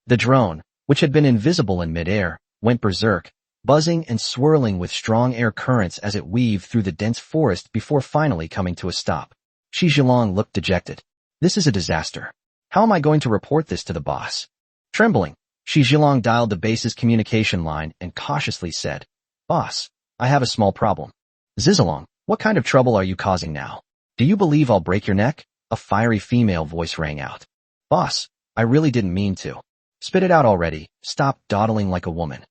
The drone, which had been invisible in midair, went berserk, buzzing and swirling with strong air currents as it weaved through the dense forest before finally coming to a stop. Shi Zhilong looked dejected. This is a disaster. How am I going to report this to the boss? Trembling, Shi Zhilong dialed the base's communication line and cautiously said, Boss, I have a small problem. Zizalong, what kind of trouble are you causing now? Do you believe I'll break your neck? A fiery female voice rang out. Boss, I really didn't mean to. Spit it out already. Stop dawdling like a woman.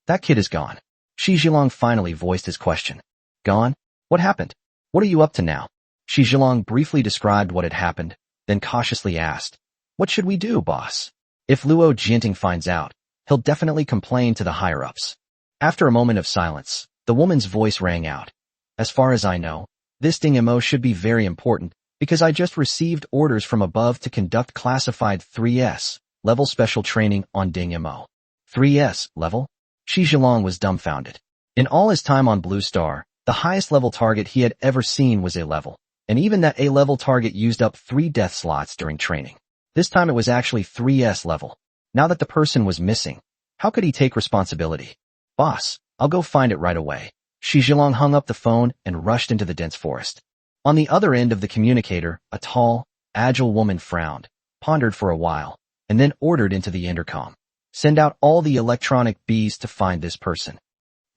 That kid is gone. Shi Zhilong finally voiced his question. Gone? What happened? What are you up to now? Shi Zhilong briefly described what had happened, then cautiously asked, What should we do, boss? If Luo Jinting finds out, he'll definitely complain to the higher-ups. After a moment of silence, the woman's voice rang out. As far as I know, this Ding Mo should be very important, because I just received orders from above to conduct classified 3S level special training on Ding Mo. 3S level? Shi Zhilong was dumbfounded. In all his time on Blue Star, the highest level target he had ever seen was A level, and even that A level target used up 3 death slots during training. This time it was actually 3S level. Now that the person was missing, how could he take responsibility? Boss, I'll go find it right away. Shi Zhilong hung up the phone and rushed into the dense forest. On the other end of the communicator, a tall, agile woman frowned, pondered for a while, and then ordered into the intercom. Send out all the electronic bees to find this person.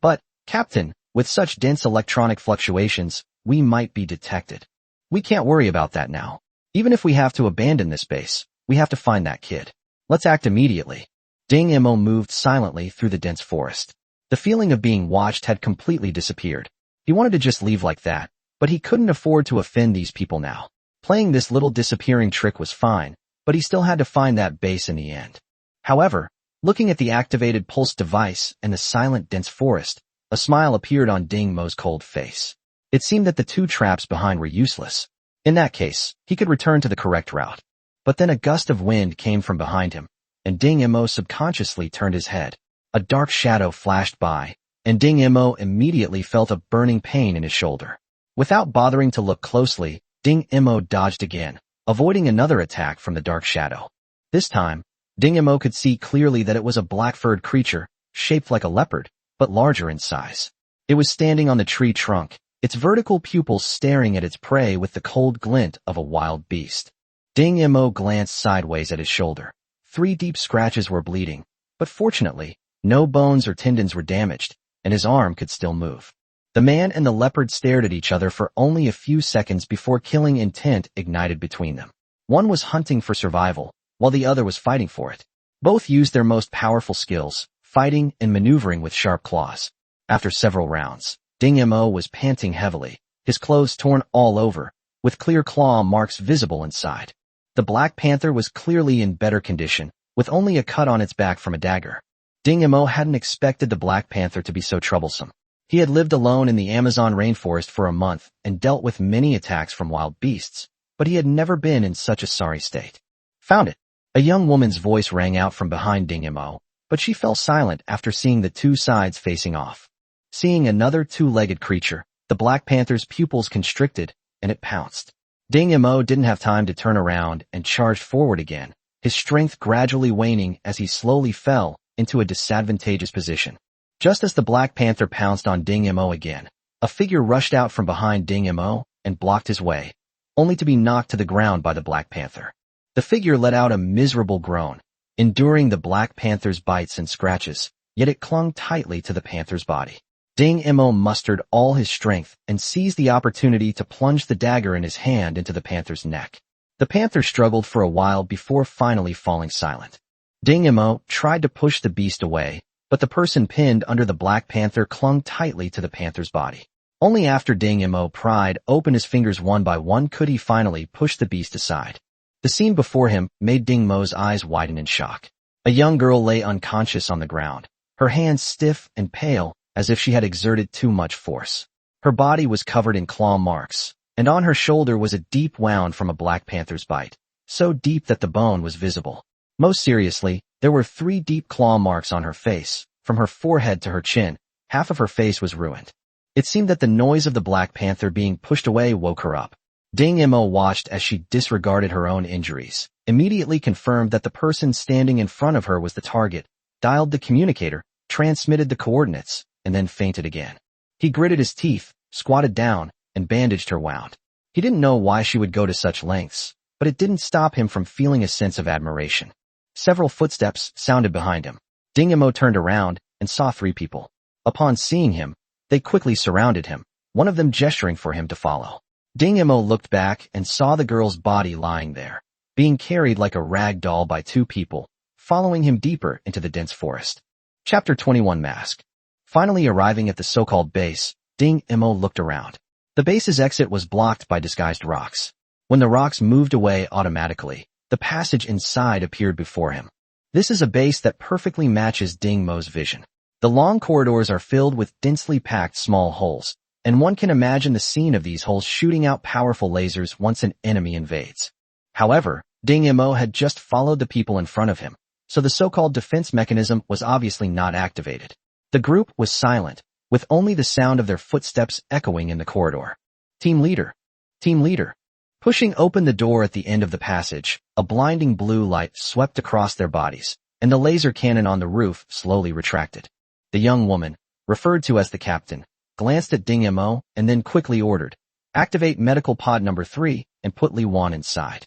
But, Captain, with such dense electronic fluctuations, we might be detected. We can't worry about that now. Even if we have to abandon this base, we have to find that kid. Let's act immediately. Ding Mo moved silently through the dense forest. The feeling of being watched had completely disappeared. He wanted to just leave like that, but he couldn't afford to offend these people now. Playing this little disappearing trick was fine, but he still had to find that base in the end. However, looking at the activated pulse device and the silent dense forest, a smile appeared on Ding Mo's cold face. It seemed that the 2 traps behind were useless. In that case, he could return to the correct route. But then a gust of wind came from behind him, and Ding Mo subconsciously turned his head. A dark shadow flashed by, and Ding Mo immediately felt a burning pain in his shoulder. Without bothering to look closely, Ding Mo dodged again, avoiding another attack from the dark shadow. This time, Ding Mo could see clearly that it was a black-furred creature, shaped like a leopard, but larger in size. It was standing on the tree trunk, its vertical pupils staring at its prey with the cold glint of a wild beast. Ding Mo glanced sideways at his shoulder. 3 deep scratches were bleeding, but fortunately, no bones or tendons were damaged, and his arm could still move. The man and the leopard stared at each other for only a few seconds before killing intent ignited between them. One was hunting for survival, while the other was fighting for it. Both used their most powerful skills, fighting and maneuvering with sharp claws. After several rounds, Ding Mo was panting heavily, his clothes torn all over, with clear claw marks visible inside. The Black Panther was clearly in better condition, with only a cut on its back from a dagger. Ding Mo hadn't expected the Black Panther to be so troublesome. He had lived alone in the Amazon rainforest for a month and dealt with many attacks from wild beasts, but he had never been in such a sorry state. Found it. A young woman's voice rang out from behind Ding Mo, but she fell silent after seeing the two sides facing off. Seeing another two-legged creature, the Black Panther's pupils constricted, and it pounced. Ding Mo didn't have time to turn around and charged forward again, his strength gradually waning as he slowly fell into a disadvantageous position. Just as the Black Panther pounced on Ding Mo again, a figure rushed out from behind Ding Mo and blocked his way, only to be knocked to the ground by the Black Panther. The figure let out a miserable groan, enduring the Black Panther's bites and scratches, yet it clung tightly to the panther's body. Ding Mo mustered all his strength and seized the opportunity to plunge the dagger in his hand into the panther's neck. The panther struggled for a while before finally falling silent. Ding Mo tried to push the beast away, but the person pinned under the Black Panther clung tightly to the panther's body. Only after Ding Mo pried open his fingers one by one could he finally push the beast aside. The scene before him made Ding Mo's eyes widen in shock. A young girl lay unconscious on the ground, her hands stiff and pale, as if she had exerted too much force. Her body was covered in claw marks, and on her shoulder was a deep wound from a Black Panther's bite, so deep that the bone was visible. Most seriously, there were 3 deep claw marks on her face, from her forehead to her chin. Half of her face was ruined. It seemed that the noise of the Black Panther being pushed away woke her up. Ding Mo watched as she disregarded her own injuries, immediately confirmed that the person standing in front of her was the target, dialed the communicator, transmitted the coordinates, and then fainted again. He gritted his teeth, squatted down, and bandaged her wound. He didn't know why she would go to such lengths, but it didn't stop him from feeling a sense of admiration. Several footsteps sounded behind him. Ding Mo turned around and saw 3 people. Upon seeing him, they quickly surrounded him, one of them gesturing for him to follow. Ding Mo looked back and saw the girl's body lying there, being carried like a rag doll by 2 people, following him deeper into the dense forest. Chapter 21 Mask. Finally arriving at the so-called base, Ding Mo looked around. The base's exit was blocked by disguised rocks. When the rocks moved away automatically, the passage inside appeared before him. This is a base that perfectly matches Ding Mo's vision. The long corridors are filled with densely packed small holes, and one can imagine the scene of these holes shooting out powerful lasers once an enemy invades. However, Ding Mo had just followed the people in front of him, so the so-called defense mechanism was obviously not activated. The group was silent, with only the sound of their footsteps echoing in the corridor. Team leader. Team leader. Pushing open the door at the end of the passage, a blinding blue light swept across their bodies, and the laser cannon on the roof slowly retracted. The young woman, referred to as the captain, glanced at Ding Mo and then quickly ordered, "Activate medical pod number 3 and put Li Wan inside."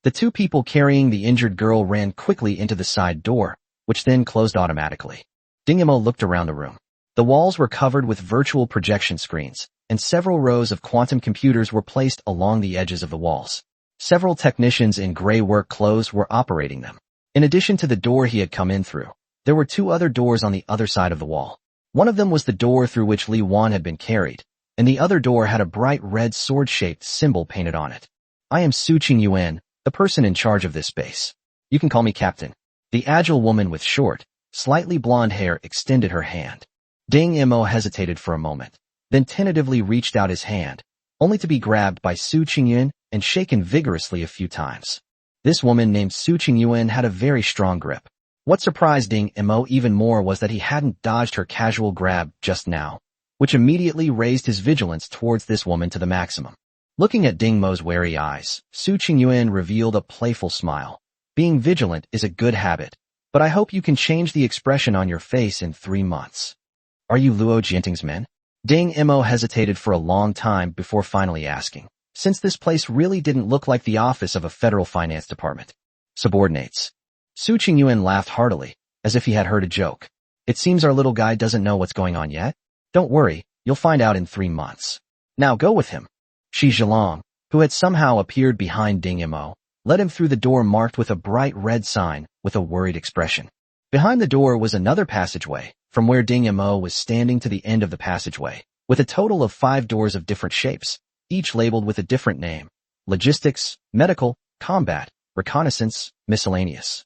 The 2 people carrying the injured girl ran quickly into the side door, which then closed automatically. Ding Mo looked around the room. The walls were covered with virtual projection screens, and several rows of quantum computers were placed along the edges of the walls. Several technicians in gray work clothes were operating them. In addition to the door he had come in through, there were 2 other doors on the other side of the wall. One of them was the door through which Li Wan had been carried, and the other door had a bright red sword-shaped symbol painted on it. "I am Su Qingyuan, the person in charge of this base. You can call me Captain." The agile woman with short, slightly blonde hair extended her hand. Ding Mo hesitated for a moment, then tentatively reached out his hand, only to be grabbed by Su Qingyuan and shaken vigorously a few times. This woman named Su Qingyuan had a very strong grip. What surprised Ding Mo even more was that he hadn't dodged her casual grab just now, which immediately raised his vigilance towards this woman to the maximum. Looking at Ding Mo's wary eyes, Su Qingyuan revealed a playful smile. "Being vigilant is a good habit, but I hope you can change the expression on your face in 3 months. Are you Luo Jianting's men?" Ding Mo hesitated for a long time before finally asking, since this place really didn't look like the office of a federal finance department. "Subordinates." Su Qingyuan laughed heartily, as if he had heard a joke. "It seems our little guy doesn't know what's going on yet. Don't worry, you'll find out in 3 months. Now go with him." Shi Zhilong, who had somehow appeared behind Ding Mo, led him through the door marked with a bright red sign with a worried expression. Behind the door was another passageway, from where Ding Mo was standing to the end of the passageway, with a total of 5 doors of different shapes, each labeled with a different name: logistics, medical, combat, reconnaissance, miscellaneous.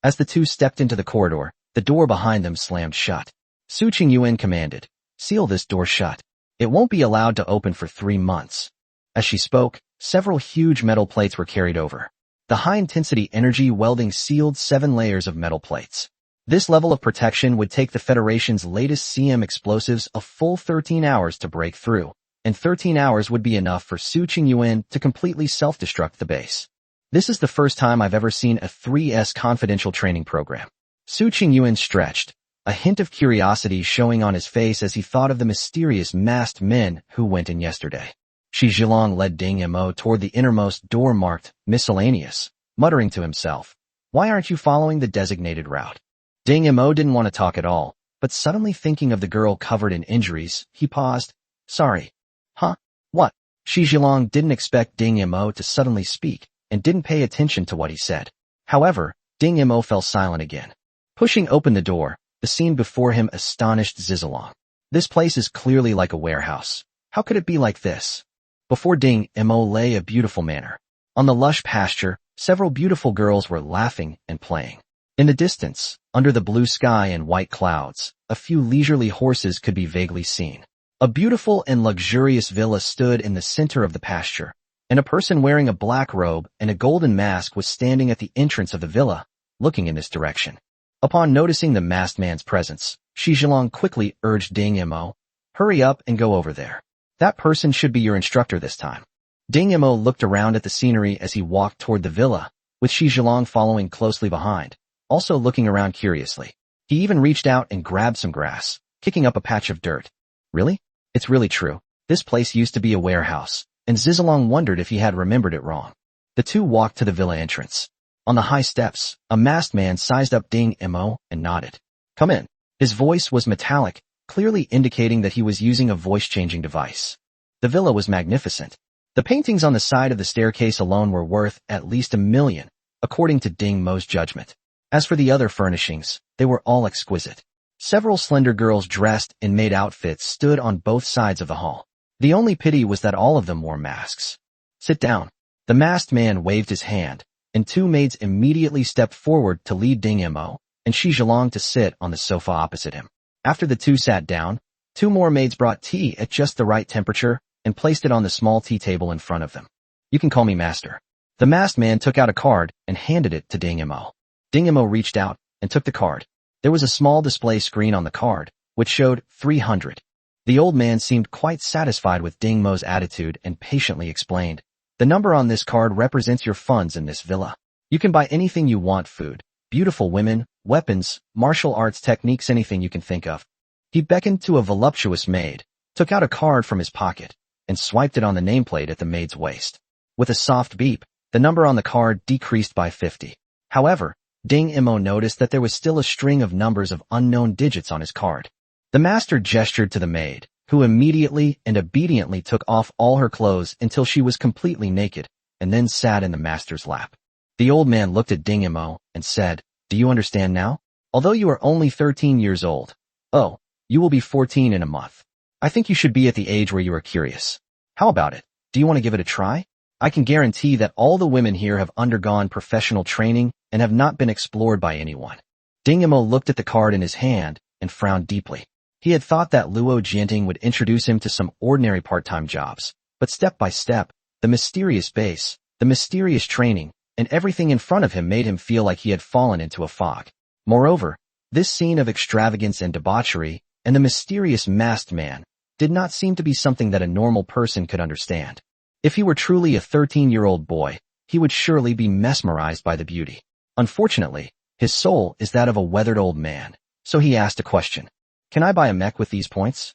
As the two stepped into the corridor, the door behind them slammed shut. Su Qingyuan commanded, "Seal this door shut. It won't be allowed to open for 3 months." As she spoke, several huge metal plates were carried over. The high-intensity energy welding sealed 7 layers of metal plates. This level of protection would take the Federation's latest CM explosives a full 13 hours to break through, and 13 hours would be enough for Su Qingyuan to completely self-destruct the base. This is the first time I've ever seen a 3S confidential training program. Su Qingyuan stretched, a hint of curiosity showing on his face as he thought of the mysterious masked men who went in yesterday. Shi Zhilong led Ding Mo toward the innermost door marked miscellaneous, muttering to himself, "Why aren't you following the designated route?" Ding Mo didn't want to talk at all, but suddenly thinking of the girl covered in injuries, he paused. "Sorry." "Huh? What?" Shi Zhilong didn't expect Ding Mo to suddenly speak, and didn't pay attention to what he said. However, Ding Mo fell silent again. Pushing open the door, the scene before him astonished Zhilong. This place is clearly like a warehouse. How could it be like this? Before Ding Mo lay a beautiful manor. On the lush pasture, several beautiful girls were laughing and playing. In the distance, under the blue sky and white clouds, a few leisurely horses could be vaguely seen. A beautiful and luxurious villa stood in the center of the pasture, and a person wearing a black robe and a golden mask was standing at the entrance of the villa, looking in this direction. Upon noticing the masked man's presence, Shi Zhilong quickly urged Ding Mo, "Hurry up and go over there. That person should be your instructor this time." Ding Mo looked around at the scenery as he walked toward the villa, with Shi Zhilong following closely behind, also looking around curiously. He even reached out and grabbed some grass, kicking up a patch of dirt. Really? It's really true. This place used to be a warehouse, and Zhilong wondered if he had remembered it wrong. The two walked to the villa entrance. On the high steps, a masked man sized up Ding Mo and nodded. "Come in." His voice was metallic, clearly indicating that he was using a voice-changing device. The villa was magnificent. The paintings on the side of the staircase alone were worth at least $1 million, according to Ding Mo's judgment. As for the other furnishings, they were all exquisite. Several slender girls dressed in maid outfits stood on both sides of the hall. The only pity was that all of them wore masks. "Sit down." The masked man waved his hand, and 2 maids immediately stepped forward to lead Ding Mo and Shi Zhilong to sit on the sofa opposite him. After the two sat down, 2 more maids brought tea at just the right temperature and placed it on the small tea table in front of them. "You can call me master." The masked man took out a card and handed it to Ding Mo. Ding Mo reached out and took the card. There was a small display screen on the card, which showed 300. The old man seemed quite satisfied with Ding Mo's attitude and patiently explained, "The number on this card represents your funds in this villa. You can buy anything you want: food, beautiful women, weapons, martial arts techniques, anything you can think of." He beckoned to a voluptuous maid, took out a card from his pocket, and swiped it on the nameplate at the maid's waist. With a soft beep, the number on the card decreased by 50. However, Ding Mo noticed that there was still a string of numbers of unknown digits on his card. The master gestured to the maid, who immediately and obediently took off all her clothes until she was completely naked, and then sat in the master's lap. The old man looked at Ding Mo and said, "Do you understand now? Although you are only 13 years old. Oh, you will be 14 in a month. I think you should be at the age where you are curious. How about it? Do you want to give it a try? I can guarantee that all the women here have undergone professional training and have not been explored by anyone." Ding Mo looked at the card in his hand and frowned deeply. He had thought that Luo Jianting would introduce him to some ordinary part-time jobs, but step by step, the mysterious base, the mysterious training, and everything in front of him made him feel like he had fallen into a fog. Moreover, this scene of extravagance and debauchery, and the mysterious masked man, did not seem to be something that a normal person could understand. If he were truly a 13-year-old boy, he would surely be mesmerized by the beauty. Unfortunately, his soul is that of a weathered old man, so he asked a question. "Can I buy a mech with these points?"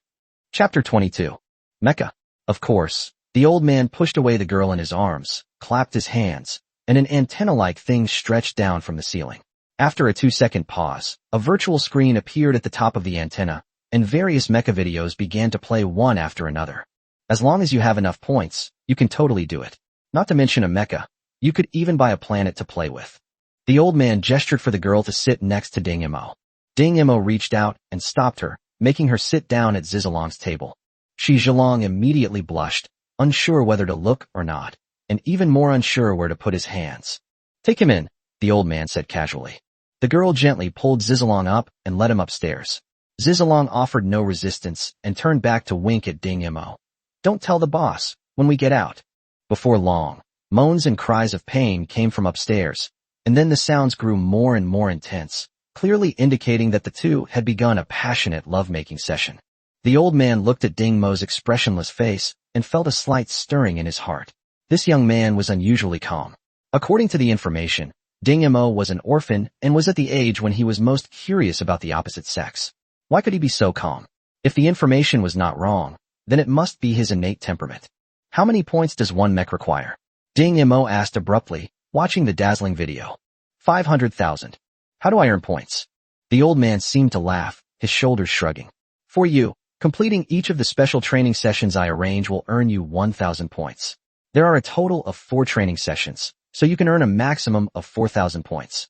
Chapter 22. Mecha. Of course. The old man pushed away the girl in his arms, clapped his hands, and an antenna-like thing stretched down from the ceiling. After a 2-second pause, a virtual screen appeared at the top of the antenna, and various mecha videos began to play one after another. As long as you have enough points, you can totally do it. Not to mention a mecha, you could even buy a planet to play with. The old man gestured for the girl to sit next to Ding Mo. Ding Mo reached out and stopped her, making her sit down at Zhilong's table. Shi Zhilong immediately blushed, unsure whether to look or not, and even more unsure where to put his hands. "Take him in," the old man said casually. The girl gently pulled Zhilong up and led him upstairs. Zhilong offered no resistance and turned back to wink at Ding Mo. "Don't tell the boss when we get out." Before long, moans and cries of pain came from upstairs, and then the sounds grew more and more intense, clearly indicating that the two had begun a passionate lovemaking session. The old man looked at Ding Mo's expressionless face and felt a slight stirring in his heart. This young man was unusually calm. According to the information, Ding Mo was an orphan and was at the age when he was most curious about the opposite sex. Why could he be so calm? If the information was not wrong, then it must be his innate temperament. "How many points does one mech require?" Ding Mo asked abruptly, watching the dazzling video. 500,000. "How do I earn points?" The old man seemed to laugh, his shoulders shrugging. "For you, completing each of the special training sessions I arrange will earn you 1,000 points. There are a total of 4 training sessions, so you can earn a maximum of 4,000 points.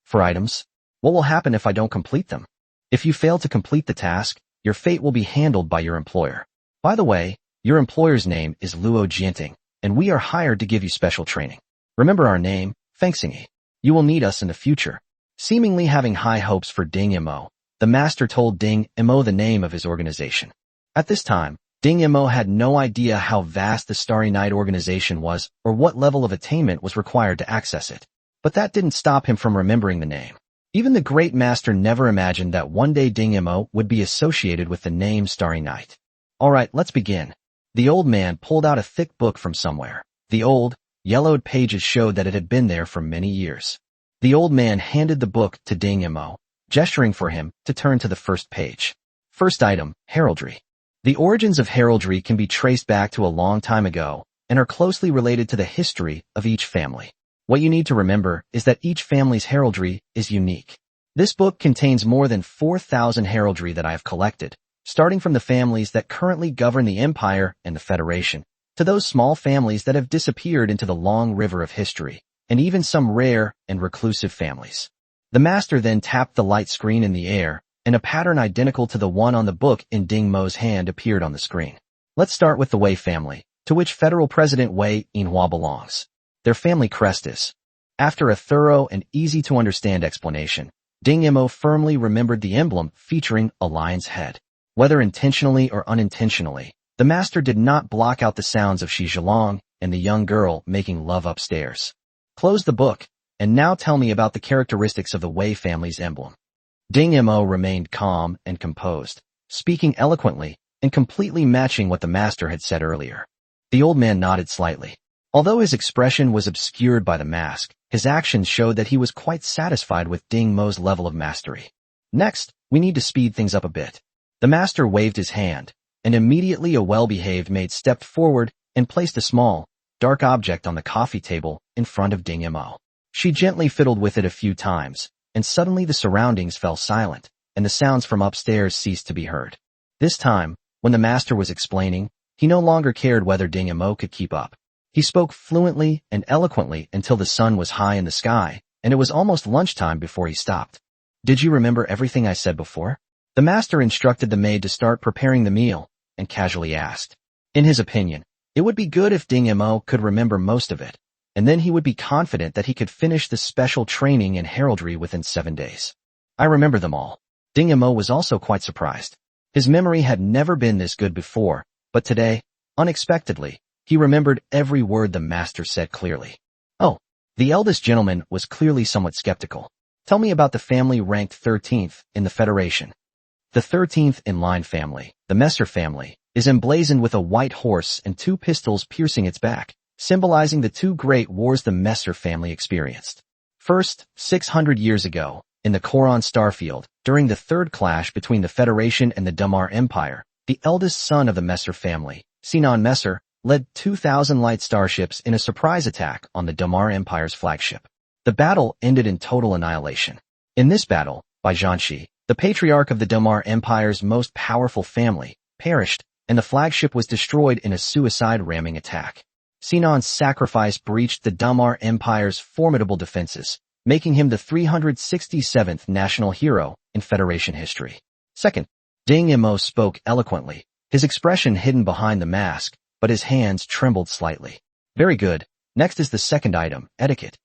For items, what will happen if I don't complete them? If you fail to complete the task, your fate will be handled by your employer. By the way, your employer's name is Luo Jianting, and we are hired to give you special training. Remember our name, Fengxingyi. You will need us in the future." Seemingly having high hopes for Ding Mo, the master told Ding Mo the name of his organization. At this time, Ding Mo had no idea how vast the Starry Night organization was or what level of attainment was required to access it. But that didn't stop him from remembering the name. Even the great master never imagined that one day Ding Mo would be associated with the name Starry Night. "All right, let's begin." The old man pulled out a thick book from somewhere. The old, yellowed pages showed that it had been there for many years. The old man handed the book to Ding Mo, gesturing for him to turn to the first page. First item, heraldry. The origins of heraldry can be traced back to a long time ago and are closely related to the history of each family. What you need to remember is that each family's heraldry is unique. This book contains more than 4,000 heraldry that I have collected, starting from the families that currently govern the Empire and the Federation, to those small families that have disappeared into the long river of history, and even some rare and reclusive families. The master then tapped the light screen in the air, and a pattern identical to the one on the book in Ding Mo's hand appeared on the screen. Let's start with the Wei family, to which Federal President Wei Yinhua belongs. Their family crest is. After a thorough and easy-to-understand explanation, Ding Mo firmly remembered the emblem featuring a lion's head. Whether intentionally or unintentionally, the master did not block out the sounds of Shi Zhilong and the young girl making love upstairs. Close the book, and now tell me about the characteristics of the Wei family's emblem. Ding Mo remained calm and composed, speaking eloquently and completely matching what the master had said earlier. The old man nodded slightly. Although his expression was obscured by the mask, his actions showed that he was quite satisfied with Ding Mo's level of mastery. Next, we need to speed things up a bit. The master waved his hand, and immediately a well-behaved maid stepped forward and placed a small, dark object on the coffee table in front of Ding Mo. She gently fiddled with it a few times, and suddenly the surroundings fell silent, and the sounds from upstairs ceased to be heard. This time, when the master was explaining, he no longer cared whether Ding Mo could keep up. He spoke fluently and eloquently until the sun was high in the sky, and it was almost lunchtime before he stopped. "Did you remember everything I said before?" The master instructed the maid to start preparing the meal, and casually asked. In his opinion, it would be good if Ding Mo could remember most of it, and then he would be confident that he could finish the special training in heraldry within 7 days. "I remember them all." Ding Mo was also quite surprised. His memory had never been this good before, but today, unexpectedly, he remembered every word the master said clearly. "Oh." The eldest gentleman was clearly somewhat skeptical. "Tell me about the family ranked 13th in the Federation." The 13th in line family, the Messer family, is emblazoned with a white horse and 2 pistols piercing its back, symbolizing the 2 great wars the Messer family experienced. First, 600 years ago, in the Koran starfield, during the 3rd clash between the Federation and the Damar Empire, the eldest son of the Messer family, Sinan Messer, led 2,000 light starships in a surprise attack on the Damar Empire's flagship. The battle ended in total annihilation. In this battle, Bai Zhanshi, the patriarch of the Damar Empire's most powerful family, perished, and the flagship was destroyed in a suicide ramming attack. Sinan's sacrifice breached the Damar Empire's formidable defenses, making him the 367th national hero in Federation history. Second, Ding Mo spoke eloquently, his expression hidden behind the mask, but his hands trembled slightly. Very good. Next is the second item, etiquette.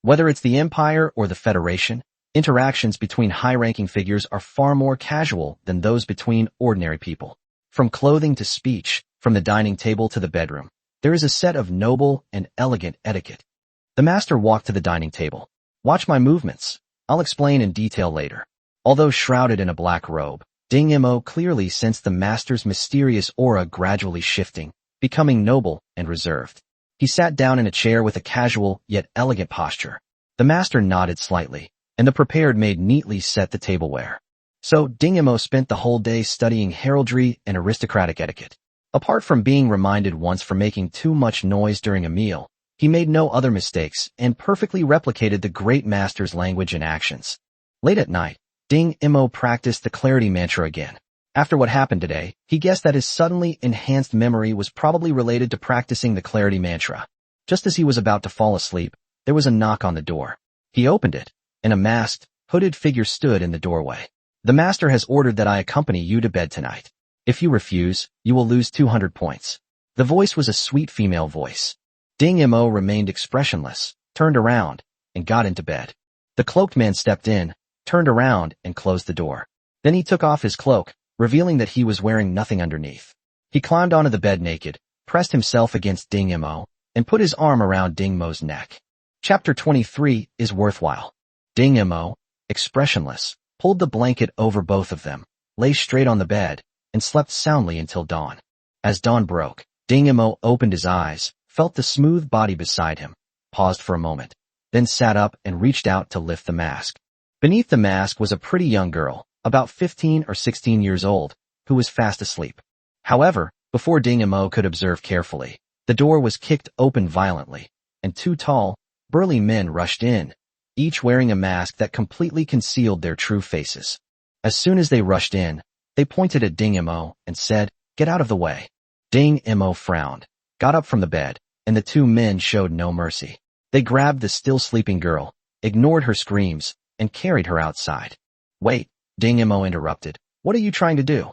Whether it's the Empire or the Federation, interactions between high-ranking figures are far more casual than those between ordinary people. From clothing to speech, from the dining table to the bedroom, there is a set of noble and elegant etiquette. The master walked to the dining table. Watch my movements. I'll explain in detail later. Although shrouded in a black robe, Ding Mo clearly sensed the master's mysterious aura gradually shifting, becoming noble and reserved. He sat down in a chair with a casual yet elegant posture. The master nodded slightly, and the prepared maid neatly set the tableware. So Ding Mo spent the whole day studying heraldry and aristocratic etiquette. Apart from being reminded once for making too much noise during a meal, he made no other mistakes and perfectly replicated the great master's language and actions. Late at night, Ding Mo practiced the clarity mantra again. After what happened today, he guessed that his suddenly enhanced memory was probably related to practicing the clarity mantra. Just as he was about to fall asleep, there was a knock on the door. He opened it, and a masked, hooded figure stood in the doorway. The master has ordered that I accompany you to bed tonight. If you refuse, you will lose 200 points. The voice was a sweet female voice. Ding Mo remained expressionless, turned around, and got into bed. The cloaked man stepped in, turned around, and closed the door. Then he took off his cloak, revealing that he was wearing nothing underneath. He climbed onto the bed naked, pressed himself against Ding Mo, and put his arm around Ding Mo's neck. Chapter 23 is worthwhile. Ding Mo, expressionless, pulled the blanket over both of them, lay straight on the bed, and slept soundly until dawn. As dawn broke, Ding Mo opened his eyes, felt the smooth body beside him, paused for a moment, then sat up and reached out to lift the mask. Beneath the mask was a pretty young girl, about 15 or 16 years old, who was fast asleep. However, before Ding Mo could observe carefully, the door was kicked open violently, and two tall, burly men rushed in, each wearing a mask that completely concealed their true faces. As soon as they rushed in, they pointed at Ding Mo and said, "Get out of the way." Ding Mo frowned, got up from the bed, and the two men showed no mercy. They grabbed the still sleeping girl, ignored her screams, and carried her outside. "Wait," Ding Mo interrupted. "What are you trying to do?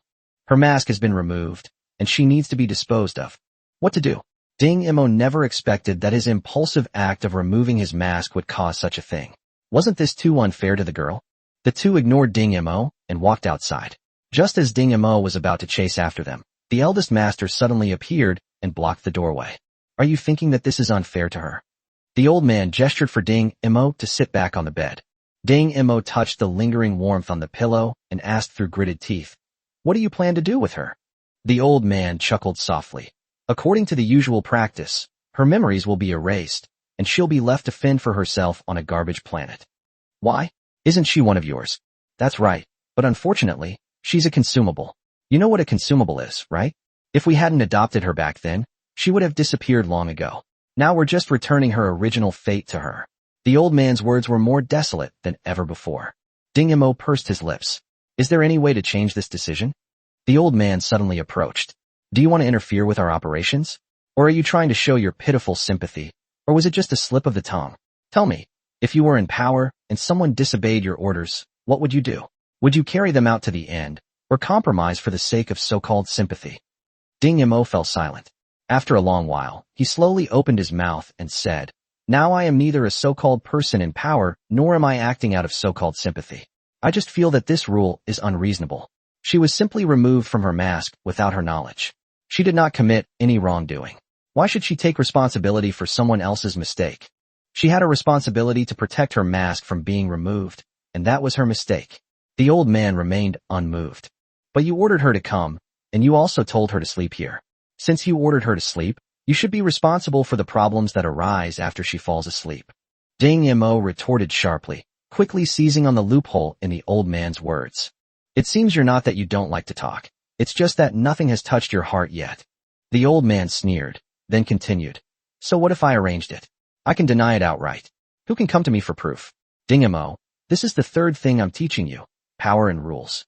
Her mask has been removed, and she needs to be disposed of." What to do? Ding Mo never expected that his impulsive act of removing his mask would cause such a thing. Wasn't this too unfair to the girl? The two ignored Ding Mo and walked outside. Just as Ding Mo was about to chase after them, the eldest master suddenly appeared and blocked the doorway. "Are you thinking that this is unfair to her?" The old man gestured for Ding Mo to sit back on the bed. Ding Mo touched the lingering warmth on the pillow and asked through gritted teeth, "What do you plan to do with her?" The old man chuckled softly. "According to the usual practice, her memories will be erased, and she'll be left to fend for herself on a garbage planet." "Why? Isn't she one of yours?" "That's right, but unfortunately, she's a consumable. You know what a consumable is, right? If we hadn't adopted her back then, she would have disappeared long ago. Now we're just returning her original fate to her." The old man's words were more desolate than ever before. Ding Mo pursed his lips. "Is there any way to change this decision?" The old man suddenly approached. "Do you want to interfere with our operations? Or are you trying to show your pitiful sympathy? Or was it just a slip of the tongue? Tell me, if you were in power and someone disobeyed your orders, what would you do? Would you carry them out to the end, or compromise for the sake of so-called sympathy?" Ding Mo fell silent. After a long while, he slowly opened his mouth and said, "Now I am neither a so-called person in power, nor am I acting out of so-called sympathy. I just feel that this rule is unreasonable." She was simply removed from her mask without her knowledge. She did not commit any wrongdoing. Why should she take responsibility for someone else's mistake? She had a responsibility to protect her mask from being removed, and that was her mistake. The old man remained unmoved. "But you ordered her to come, and you also told her to sleep here. Since you ordered her to sleep, you should be responsible for the problems that arise after she falls asleep." Ding Mo retorted sharply, quickly seizing on the loophole in the old man's words. "It seems you're not that you don't like to talk. It's just that nothing has touched your heart yet." The old man sneered, then continued. "So what if I arranged it? I can deny it outright. Who can come to me for proof?" "Ding Mo, this is the third thing I'm teaching you. Power and rules.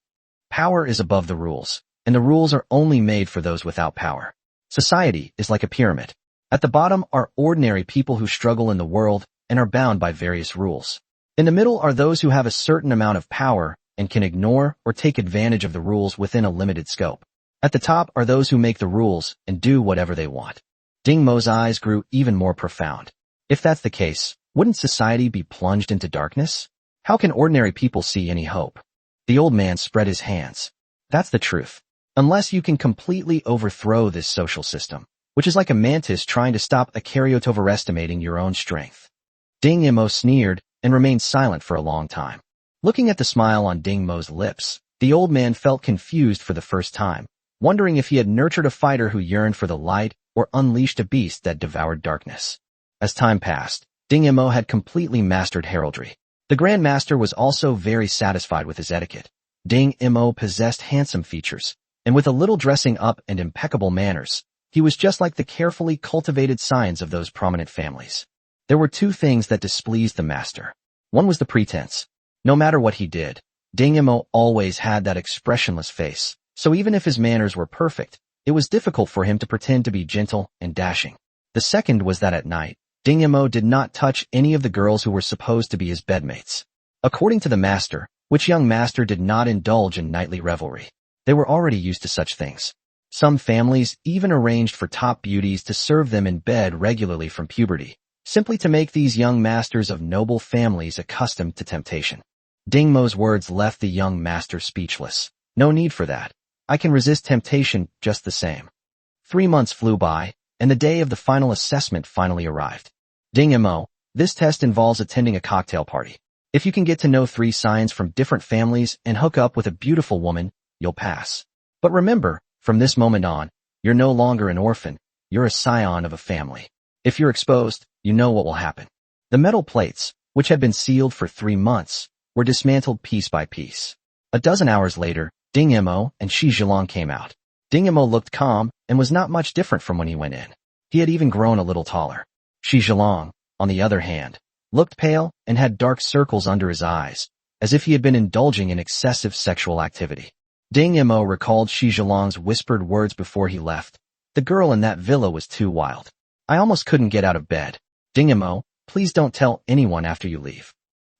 Power is above the rules, and the rules are only made for those without power. Society is like a pyramid. At the bottom are ordinary people who struggle in the world and are bound by various rules. In the middle are those who have a certain amount of power and can ignore or take advantage of the rules within a limited scope. At the top are those who make the rules and do whatever they want. Ding Mo's eyes grew even more profound. If that's the case, wouldn't society be plunged into darkness? How can ordinary people see any hope? The old man spread his hands. That's the truth. Unless you can completely overthrow this social system, which is like a mantis trying to stop a karyote overestimating your own strength. Ding Mo sneered and remained silent for a long time. Looking at the smile on Ding Mo's lips, the old man felt confused for the first time, wondering if he had nurtured a fighter who yearned for the light or unleashed a beast that devoured darkness. As time passed, Ding Mo had completely mastered heraldry. The Grand Master was also very satisfied with his etiquette. Ding Mo possessed handsome features, and with a little dressing up and impeccable manners, he was just like the carefully cultivated scions of those prominent families. There were two things that displeased the master. One was the pretense. No matter what he did, Ding Mo always had that expressionless face, so even if his manners were perfect, it was difficult for him to pretend to be gentle and dashing. The second was that at night, Ding Mo did not touch any of the girls who were supposed to be his bedmates. According to the master, which young master did not indulge in nightly revelry? They were already used to such things. Some families even arranged for top beauties to serve them in bed regularly from puberty, simply to make these young masters of noble families accustomed to temptation. Ding Mo's words left the young master speechless. No need for that. I can resist temptation just the same. 3 months flew by, and the day of the final assessment finally arrived. Ding Mo, this test involves attending a cocktail party. If you can get to know 3 scions from different families and hook up with a beautiful woman, you'll pass. But remember, from this moment on, you're no longer an orphan, you're a scion of a family. If you're exposed, you know what will happen. The metal plates, which had been sealed for 3 months, were dismantled piece by piece. A dozen hours later, Ding Mo and Shi Zhilong came out. Ding Mo looked calm and was not much different from when he went in. He had even grown a little taller. Shi Zhilong, on the other hand, looked pale and had dark circles under his eyes, as if he had been indulging in excessive sexual activity. Ding Mo recalled Shi Zhilong's whispered words before he left. The girl in that villa was too wild. I almost couldn't get out of bed. Ding Mo, please don't tell anyone after you leave.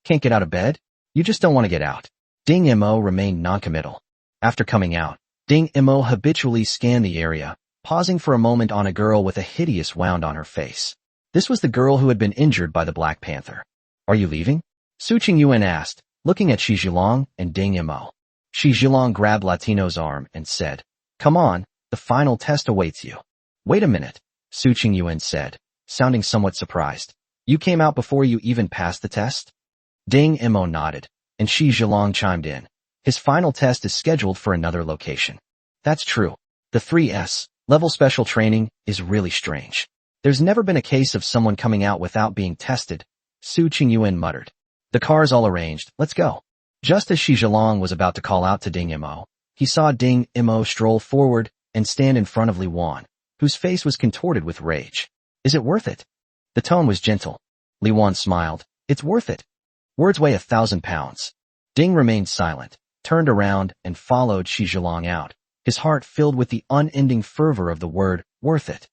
Can't get out of bed? You just don't want to get out. Ding Mo remained noncommittal. After coming out, Ding Mo habitually scanned the area, pausing for a moment on a girl with a hideous wound on her face. This was the girl who had been injured by the Black Panther. Are you leaving? Su Qingyuan asked, looking at Shi Zhilong and Ding Mo. Shi Zhilong grabbed Latino's arm and said, Come on, the final test awaits you. Wait a minute, Su Qingyuan said, sounding somewhat surprised. You came out before you even passed the test? Ding Mo nodded, and Shi Zhilong chimed in. His final test is scheduled for another location. That's true. The 3S, level special training, is really strange. There's never been a case of someone coming out without being tested, Su Qingyuan muttered. The car's all arranged, let's go. Just as Shi Zhilong was about to call out to Ding Mo, he saw Ding Mo stroll forward and stand in front of Li Wan, whose face was contorted with rage. Is it worth it? The tone was gentle. Li Wan smiled. It's worth it. Words weigh 1,000 pounds. Ding remained silent, turned around, and followed Shi Zhilong out, his heart filled with the unending fervor of the word, worth it.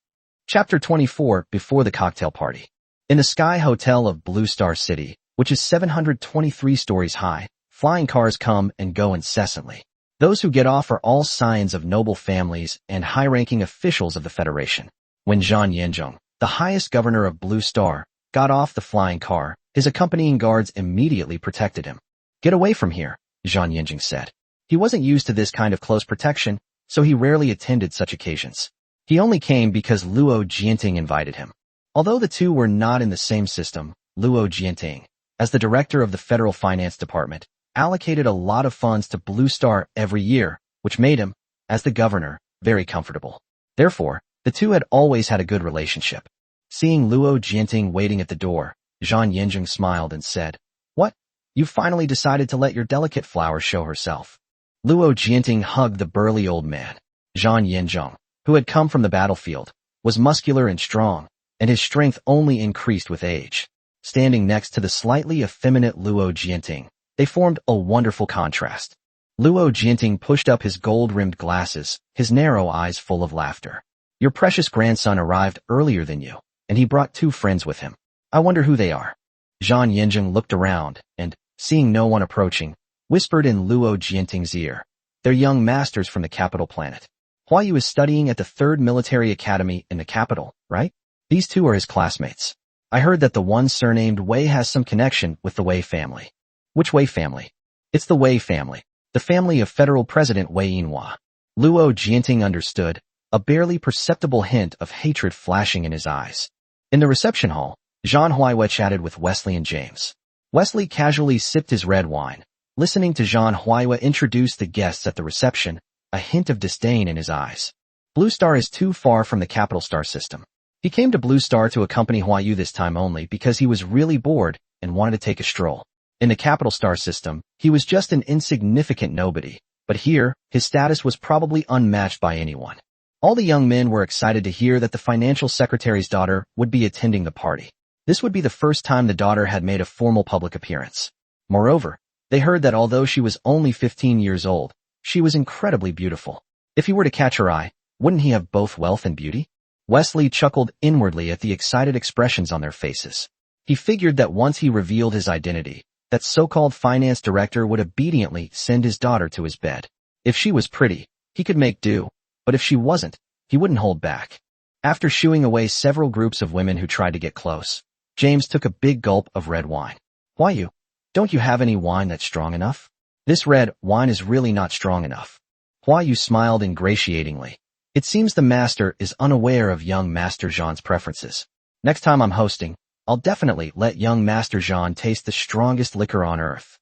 Chapter 24, Before the Cocktail Party. In the Sky Hotel of Blue Star City, which is 723 stories high, flying cars come and go incessantly. Those who get off are all scions of noble families and high-ranking officials of the Federation. When Zhang Yanzhong, the highest governor of Blue Star, got off the flying car, his accompanying guards immediately protected him. Get away from here, Zhang Yanzhong said. He wasn't used to this kind of close protection, so he rarely attended such occasions. He only came because Luo Jianting invited him. Although the two were not in the same system, Luo Jianting, as the director of the Federal Finance Department, allocated a lot of funds to Blue Star every year, which made him, as the governor, very comfortable. Therefore, the two had always had a good relationship. Seeing Luo Jianting waiting at the door, Zhang Yanzhong smiled and said, What? You've finally decided to let your delicate flower show herself. Luo Jianting hugged the burly old man. Zhang Yanzhong, who had come from the battlefield, was muscular and strong, and his strength only increased with age. Standing next to the slightly effeminate Luo Jianting, they formed a wonderful contrast. Luo Jianting pushed up his gold-rimmed glasses, his narrow eyes full of laughter. Your precious grandson arrived earlier than you, and he brought 2 friends with him. I wonder who they are. Zhang Yanzhong looked around, and, seeing no one approaching, whispered in Luo Jianting's ear. They're young masters from the capital planet. Huayu is studying at the 3rd Military Academy in the capital, right? These two are his classmates. I heard that the one surnamed Wei has some connection with the Wei family. Which Wei family? It's the Wei family, the family of Federal President Wei Yinhua. Luo Jianting understood, a barely perceptible hint of hatred flashing in his eyes. In the reception hall, Zhang Huaiwei chatted with Wesley and James. Wesley casually sipped his red wine, listening to Zhang Huaiwei introduce the guests at the reception, a hint of disdain in his eyes. Blue Star is too far from the capital star system. He came to Blue Star to accompany Huayu this time only because he was really bored and wanted to take a stroll. In the capital star system, he was just an insignificant nobody, but here, his status was probably unmatched by anyone. All the young men were excited to hear that the financial secretary's daughter would be attending the party. This would be the first time the daughter had made a formal public appearance. Moreover, they heard that although she was only 15 years old, she was incredibly beautiful. If he were to catch her eye, wouldn't he have both wealth and beauty? Wesley chuckled inwardly at the excited expressions on their faces. He figured that once he revealed his identity, that so-called finance director would obediently send his daughter to his bed. If she was pretty, he could make do, but if she wasn't, he wouldn't hold back. After shooing away several groups of women who tried to get close, James took a big gulp of red wine. Huayu, don't you have any wine that's strong enough? This red wine is really not strong enough. Huayu smiled ingratiatingly. It seems the master is unaware of young Master Zhang's preferences. Next time I'm hosting, I'll definitely let young Master Zhang taste the strongest liquor on earth.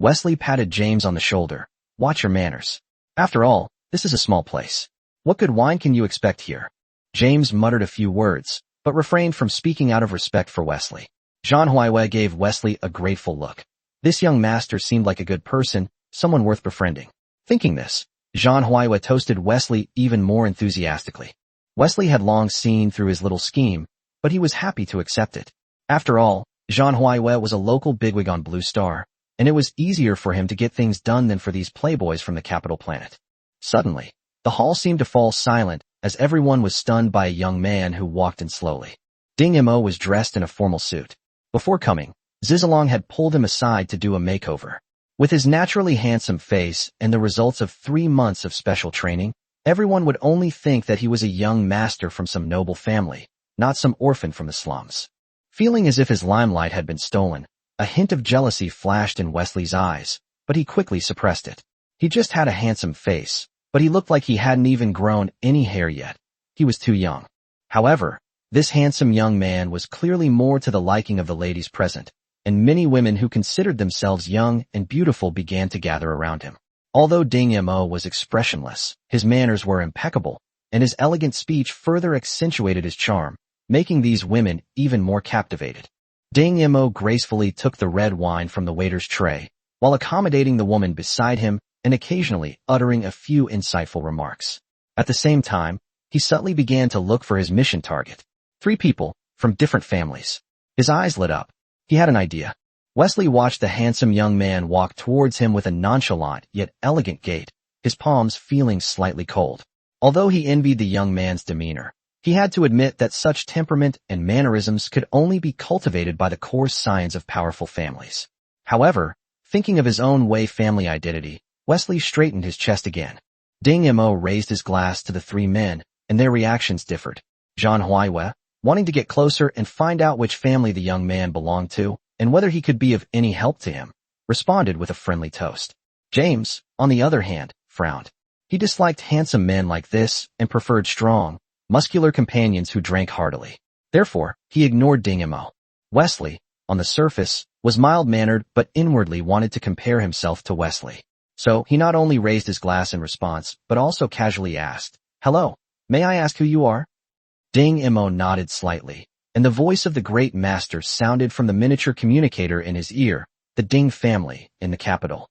Wesley patted James on the shoulder. Watch your manners. After all, this is a small place. What good wine can you expect here? James muttered a few words, but refrained from speaking out of respect for Wesley. Zhang Huaiwei gave Wesley a grateful look. This young master seemed like a good person, someone worth befriending. Thinking this, Zhang Huaiwei toasted Wesley even more enthusiastically. Wesley had long seen through his little scheme, but he was happy to accept it. After all, Zhang Huaiwei was a local bigwig on Blue Star, and it was easier for him to get things done than for these playboys from the capital planet. Suddenly, the hall seemed to fall silent as everyone was stunned by a young man who walked in slowly. Ding Mo was dressed in a formal suit. Before coming, Zizalong had pulled him aside to do a makeover. With his naturally handsome face and the results of 3 months of special training, everyone would only think that he was a young master from some noble family, not some orphan from the slums. Feeling as if his limelight had been stolen, a hint of jealousy flashed in Wesley's eyes, but he quickly suppressed it. He just had a handsome face, but he looked like he hadn't even grown any hair yet. He was too young. However, this handsome young man was clearly more to the liking of the ladies present, and many women who considered themselves young and beautiful began to gather around him. Although Ding Mo was expressionless, his manners were impeccable, and his elegant speech further accentuated his charm, making these women even more captivated. Ding Mo gracefully took the red wine from the waiter's tray, while accommodating the woman beside him and occasionally uttering a few insightful remarks. At the same time, he subtly began to look for his mission target. 3 people, from different families. His eyes lit up. He had an idea. Wesley watched the handsome young man walk towards him with a nonchalant yet elegant gait, his palms feeling slightly cold. Although he envied the young man's demeanor, he had to admit that such temperament and mannerisms could only be cultivated by the coarse science of powerful families. However, thinking of his own Wei family identity, Wesley straightened his chest again. Ding Mo raised his glass to the 3 men, and their reactions differed. Zhang Huaiwei, wanting to get closer and find out which family the young man belonged to, and whether he could be of any help to him, responded with a friendly toast. James, on the other hand, frowned. He disliked handsome men like this and preferred strong, muscular companions who drank heartily. Therefore, he ignored Ding Mo. Wesley, on the surface, was mild-mannered but inwardly wanted to compare himself to Wesley. So he not only raised his glass in response, but also casually asked, "Hello, may I ask who you are?" Ding Mo nodded slightly, and the voice of the great master sounded from the miniature communicator in his ear, the Ding family in the capital.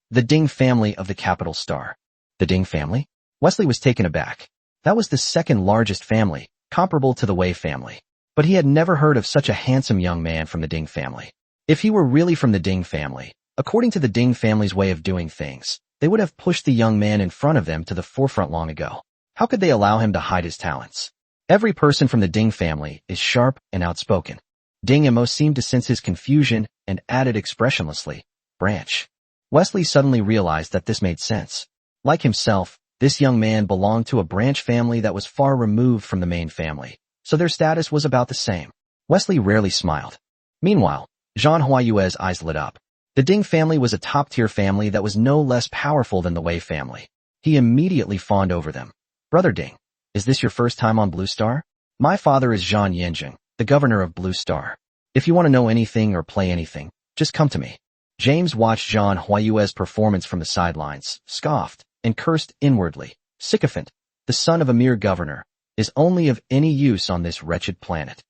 The Ding family of the capital star. The Ding family? Wesley was taken aback. That was the 2nd largest family, comparable to the Wei family. But he had never heard of such a handsome young man from the Ding family. If he were really from the Ding family, according to the Ding family's way of doing things, they would have pushed the young man in front of them to the forefront long ago. How could they allow him to hide his talents? Every person from the Ding family is sharp and outspoken. Ding Mo seemed to sense his confusion and added expressionlessly, "Branch." Wesley suddenly realized that this made sense. Like himself, This young man belonged to a branch family that was far removed from the main family, so their status was about the same. Wesley rarely smiled. Meanwhile, Jean Huayue's eyes lit up. The Ding family was a top-tier family that was no less powerful than the Wei family. He immediately fawned over them. Brother Ding, is this your first time on Blue Star? My father is Zhang Yanjing, the governor of Blue Star. If you want to know anything or play anything, just come to me. James watched Jean Huayue's performance from the sidelines, scoffed, and cursed inwardly. Sycophant, the son of a mere governor, is only of any use on this wretched planet.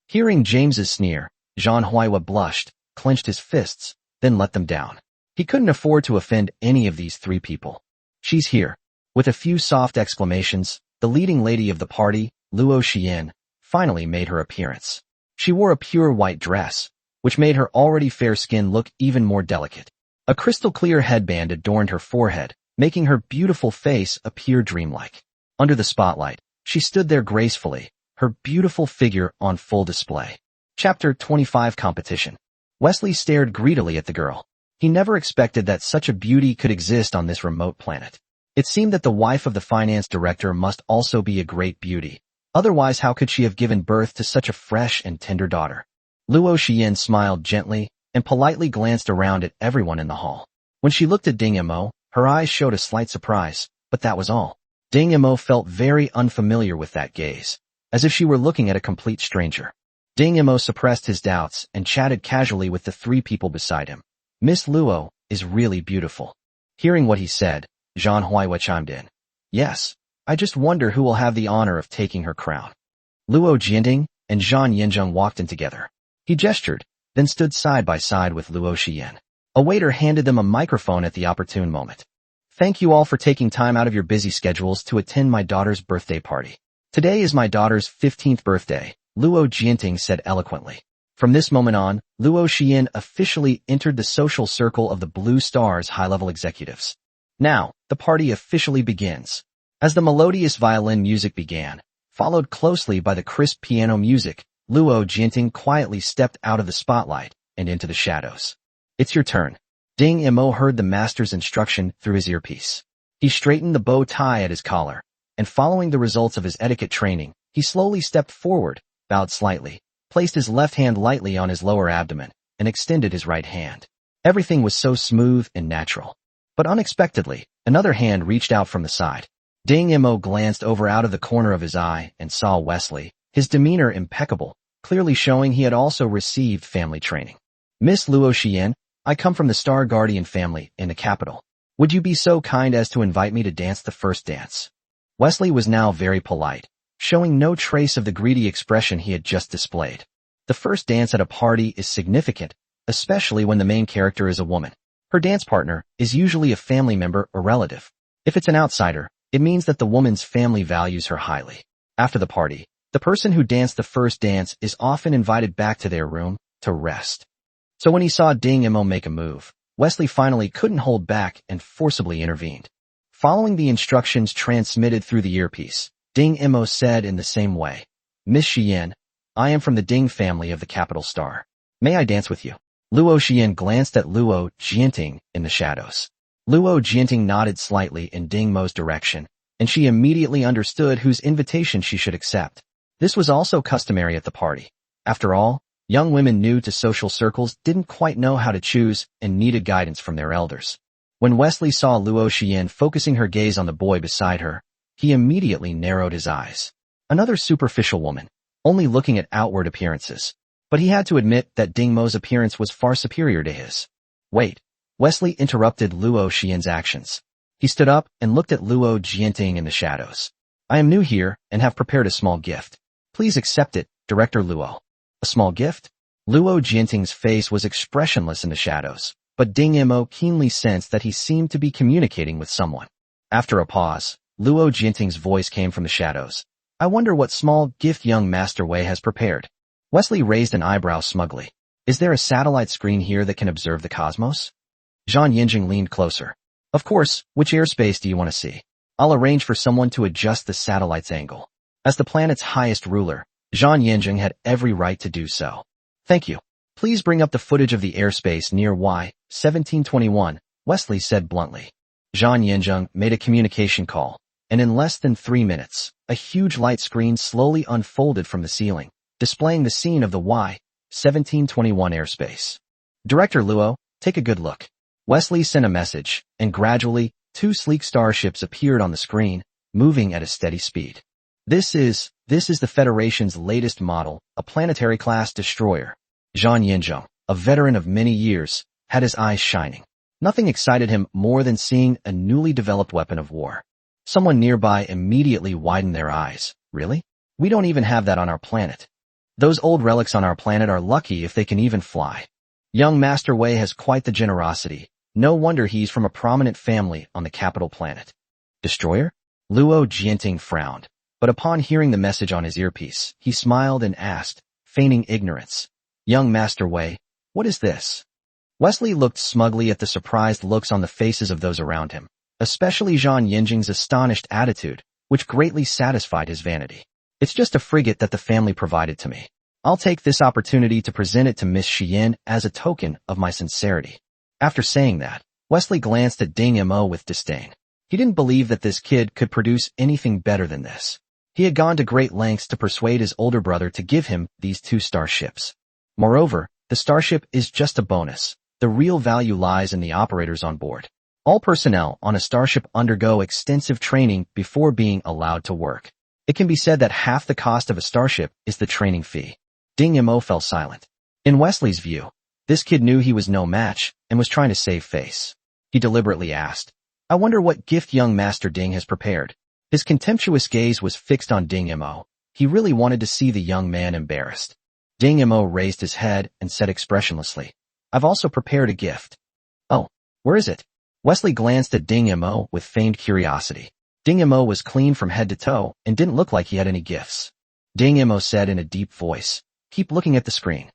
Hearing James's sneer, Jean Huayue blushed, clenched his fists, then let them down. He couldn't afford to offend any of these three people. She's here. With a few soft exclamations, the leading lady of the party, Luo Xian, finally made her appearance. She wore a pure white dress, which made her already fair skin look even more delicate. A crystal-clear headband adorned her forehead, making her beautiful face appear dreamlike. Under the spotlight, she stood there gracefully, her beautiful figure on full display. Chapter 25 Competition. Wesley stared greedily at the girl. He never expected that such a beauty could exist on this remote planet. It seemed that the wife of the finance director must also be a great beauty. Otherwise, how could she have given birth to such a fresh and tender daughter? Luo Xian smiled gently and politely glanced around at everyone in the hall. When she looked at Ding Mo, her eyes showed a slight surprise, but that was all. Ding Mo felt very unfamiliar with that gaze, as if she were looking at a complete stranger. Ding Mo suppressed his doubts and chatted casually with the three people beside him. Miss Luo is really beautiful. Hearing what he said, Jean Huayue chimed in. Yes, I just wonder who will have the honor of taking her crown. Luo Jianding and Zhang Yanzheng walked in together. He gestured, then stood side by side with Luo Xian. A waiter handed them a microphone at the opportune moment. Thank you all for taking time out of your busy schedules to attend my daughter's birthday party. Today is my daughter's 15th birthday, Luo Jianting said eloquently. From this moment on, Luo Xian officially entered the social circle of the Blue Star's high-level executives. Now, the party officially begins. As the melodious violin music began, followed closely by the crisp piano music, Luo Jianting quietly stepped out of the spotlight and into the shadows. It's your turn. Ding Mo heard the master's instruction through his earpiece. He straightened the bow tie at his collar, and following the results of his etiquette training, he slowly stepped forward, bowed slightly, placed his left hand lightly on his lower abdomen, and extended his right hand. Everything was so smooth and natural. But unexpectedly, another hand reached out from the side. Ding Mo glanced over out of the corner of his eye and saw Wesley, his demeanor impeccable, clearly showing he had also received family training. Miss Luo Xian, I come from the Star Guardian family in the capital. Would you be so kind as to invite me to dance the first dance? Wesley was now very polite, showing no trace of the greedy expression he had just displayed. The first dance at a party is significant, especially when the main character is a woman. Her dance partner is usually a family member or relative. If it's an outsider, it means that the woman's family values her highly. After the party, the person who danced the first dance is often invited back to their room to rest. So when he saw Ding Mo make a move, Wesley finally couldn't hold back and forcibly intervened. Following the instructions transmitted through the earpiece, Ding Mo said in the same way, Miss Xian, I am from the Ding family of the Capital Star. May I dance with you? Luo Xian glanced at Luo Jianting in the shadows. Luo Jianting nodded slightly in Ding Mo's direction, and she immediately understood whose invitation she should accept. This was also customary at the party. After all, young women new to social circles didn't quite know how to choose and needed guidance from their elders. When Wesley saw Luo Xian focusing her gaze on the boy beside her, he immediately narrowed his eyes. Another superficial woman, only looking at outward appearances. But he had to admit that Ding Mo's appearance was far superior to his. Wait. Wesley interrupted Luo Xian's actions. He stood up and looked at Luo Jianting in the shadows. I am new here and have prepared a small gift. Please accept it, Director Luo. A small gift? Luo Jianting's face was expressionless in the shadows, but Ding Mo keenly sensed that he seemed to be communicating with someone. After a pause, Luo Jianting's voice came from the shadows. I wonder what small gift young Master Wei has prepared. Wesley raised an eyebrow smugly. Is there a satellite screen here that can observe the cosmos? Zhang Yanjing leaned closer. Of course, which airspace do you want to see? I'll arrange for someone to adjust the satellite's angle. As the planet's highest ruler, Zhang Yanjing had every right to do so. Thank you. Please bring up the footage of the airspace near Y-1721, Wesley said bluntly. Zhang Yanjing made a communication call, and in less than 3 minutes, a huge light screen slowly unfolded from the ceiling, displaying the scene of the Y-1721 airspace. Director Luo, take a good look. Wesley sent a message, and gradually, 2 sleek starships appeared on the screen, moving at a steady speed. This is the Federation's latest model, a planetary-class destroyer. Zhang Yinzheng, a veteran of many years, had his eyes shining. Nothing excited him more than seeing a newly developed weapon of war. Someone nearby immediately widened their eyes. Really? We don't even have that on our planet. Those old relics on our planet are lucky if they can even fly. Young Master Wei has quite the generosity. No wonder he's from a prominent family on the capital planet. Destroyer? Luo Jianting frowned, but upon hearing the message on his earpiece, he smiled and asked, feigning ignorance. Young Master Wei, what is this? Wesley looked smugly at the surprised looks on the faces of those around him, especially Zhang Yinjing's astonished attitude, which greatly satisfied his vanity. It's just a frigate that the family provided to me. I'll take this opportunity to present it to Miss Xian as a token of my sincerity. After saying that, Wesley glanced at Ding Mo with disdain. He didn't believe that this kid could produce anything better than this. He had gone to great lengths to persuade his older brother to give him these 2 starships. Moreover, the starship is just a bonus. The real value lies in the operators on board. All personnel on a starship undergo extensive training before being allowed to work. It can be said that half the cost of a starship is the training fee. Ding Mo fell silent. In Wesley's view, this kid knew he was no match and was trying to save face. He deliberately asked, I wonder what gift young Master Ding has prepared. His contemptuous gaze was fixed on Ding Mo. He really wanted to see the young man embarrassed. Ding Mo raised his head and said expressionlessly, I've also prepared a gift. Oh, where is it? Wesley glanced at Ding Mo with feigned curiosity. Ding Mo was clean from head to toe and didn't look like he had any gifts. Ding Mo said in a deep voice, keep looking at the screen.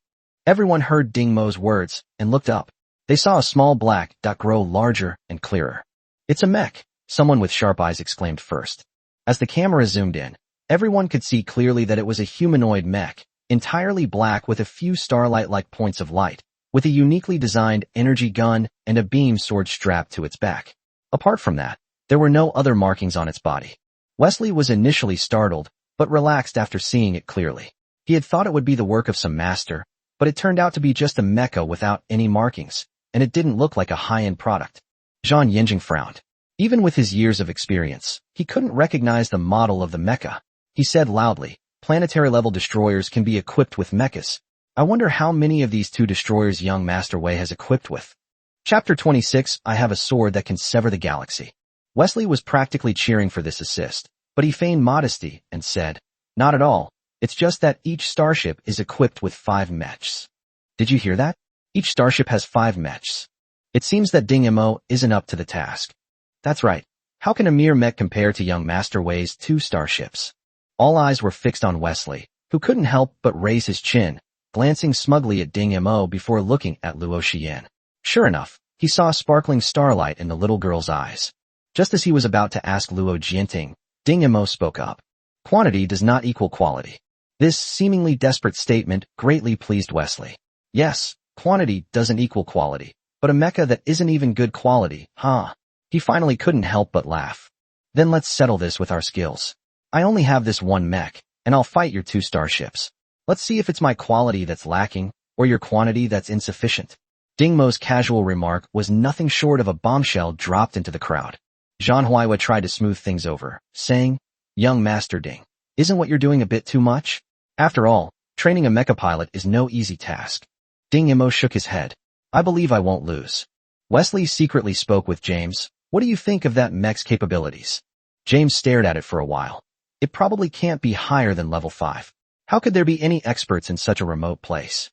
Everyone heard Ding Mo's words and looked up. They saw a small black dot grow larger and clearer. It's a mech, someone with sharp eyes exclaimed first. As the camera zoomed in, everyone could see clearly that it was a humanoid mech, entirely black with a few starlight-like points of light, with a uniquely designed energy gun and a beam sword strapped to its back. Apart from that, there were no other markings on its body. Wesley was initially startled, but relaxed after seeing it clearly. He had thought it would be the work of some master, but it turned out to be just a mecha without any markings, and it didn't look like a high-end product. Zhang Yinjing frowned. Even with his years of experience, he couldn't recognize the model of the mecha. He said loudly, planetary-level destroyers can be equipped with mechas. I wonder how many of these 2 destroyers young Master Wei has equipped with. Chapter 26, I have a sword that can sever the galaxy. Wesley was practically cheering for this assist, but he feigned modesty and said, not at all. It's just that each starship is equipped with 5 mechs. Did you hear that? Each starship has 5 mechs. It seems that Ding Mo isn't up to the task. That's right. How can a mere mech compare to young Master Wei's 2 starships? All eyes were fixed on Wesley, who couldn't help but raise his chin, glancing smugly at Ding Mo before looking at Luo Xian. Sure enough, he saw sparkling starlight in the little girl's eyes. Just as he was about to ask Luo Jianting, Ding Mo spoke up. Quantity does not equal quality. This seemingly desperate statement greatly pleased Wesley. Yes, quantity doesn't equal quality, but a mecha that isn't even good quality, huh? He finally couldn't help but laugh. Then let's settle this with our skills. I only have this 1 mech, and I'll fight your 2 starships. Let's see if it's my quality that's lacking, or your quantity that's insufficient. Ding Mo's casual remark was nothing short of a bombshell dropped into the crowd. Zhang Huaiwa tried to smooth things over, saying, Young Master Ding, isn't what you're doing a bit too much? After all, training a mecha pilot is no easy task. Ding Mo shook his head. I believe I won't lose. Wesley secretly spoke with James. What do you think of that mech's capabilities? James stared at it for a while. It probably can't be higher than level 5. How could there be any experts in such a remote place?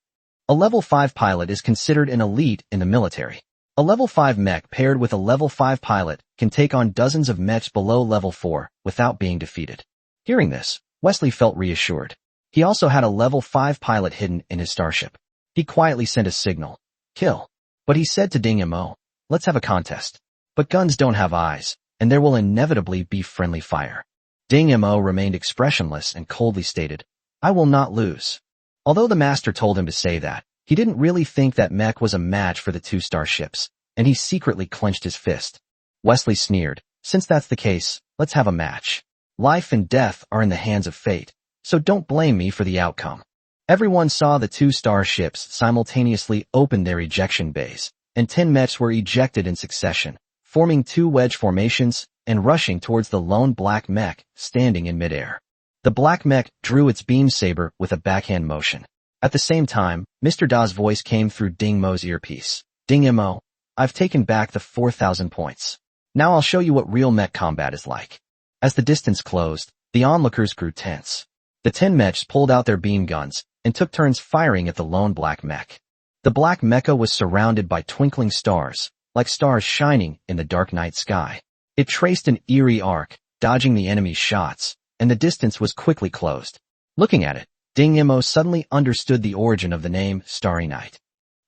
A level 5 pilot is considered an elite in the military. A level 5 mech paired with a level 5 pilot can take on dozens of mechs below level 4 without being defeated. Hearing this, Wesley felt reassured. He also had a level 5 pilot hidden in his starship. He quietly sent a signal. Kill. But he said to Ding Mo, let's have a contest. But guns don't have eyes, and there will inevitably be friendly fire. Ding Mo remained expressionless and coldly stated, I will not lose. Although the master told him to say that, he didn't really think that mech was a match for the 2 starships, and he secretly clenched his fist. Wesley sneered, since that's the case, Let's have a match. Life and death are in the hands of fate, so don't blame me for the outcome. Everyone saw the two starships simultaneously open their ejection bays, and 10 mechs were ejected in succession, forming two wedge formations and rushing towards the lone black mech standing in midair. The black mech drew its beam saber with a backhand motion. At the same time, Mr. Da's voice came through Ding Mo's earpiece. Ding Mo, I've taken back the 4,000 points. Now I'll show you what real mech combat is like. As the distance closed, the onlookers grew tense. The 10 mechs pulled out their beam guns and took turns firing at the lone black mech. The black mecha was surrounded by twinkling stars, like stars shining in the dark night sky. It traced an eerie arc, dodging the enemy's shots, and the distance was quickly closed. Looking at it, Ding Mo suddenly understood the origin of the name Starry Night.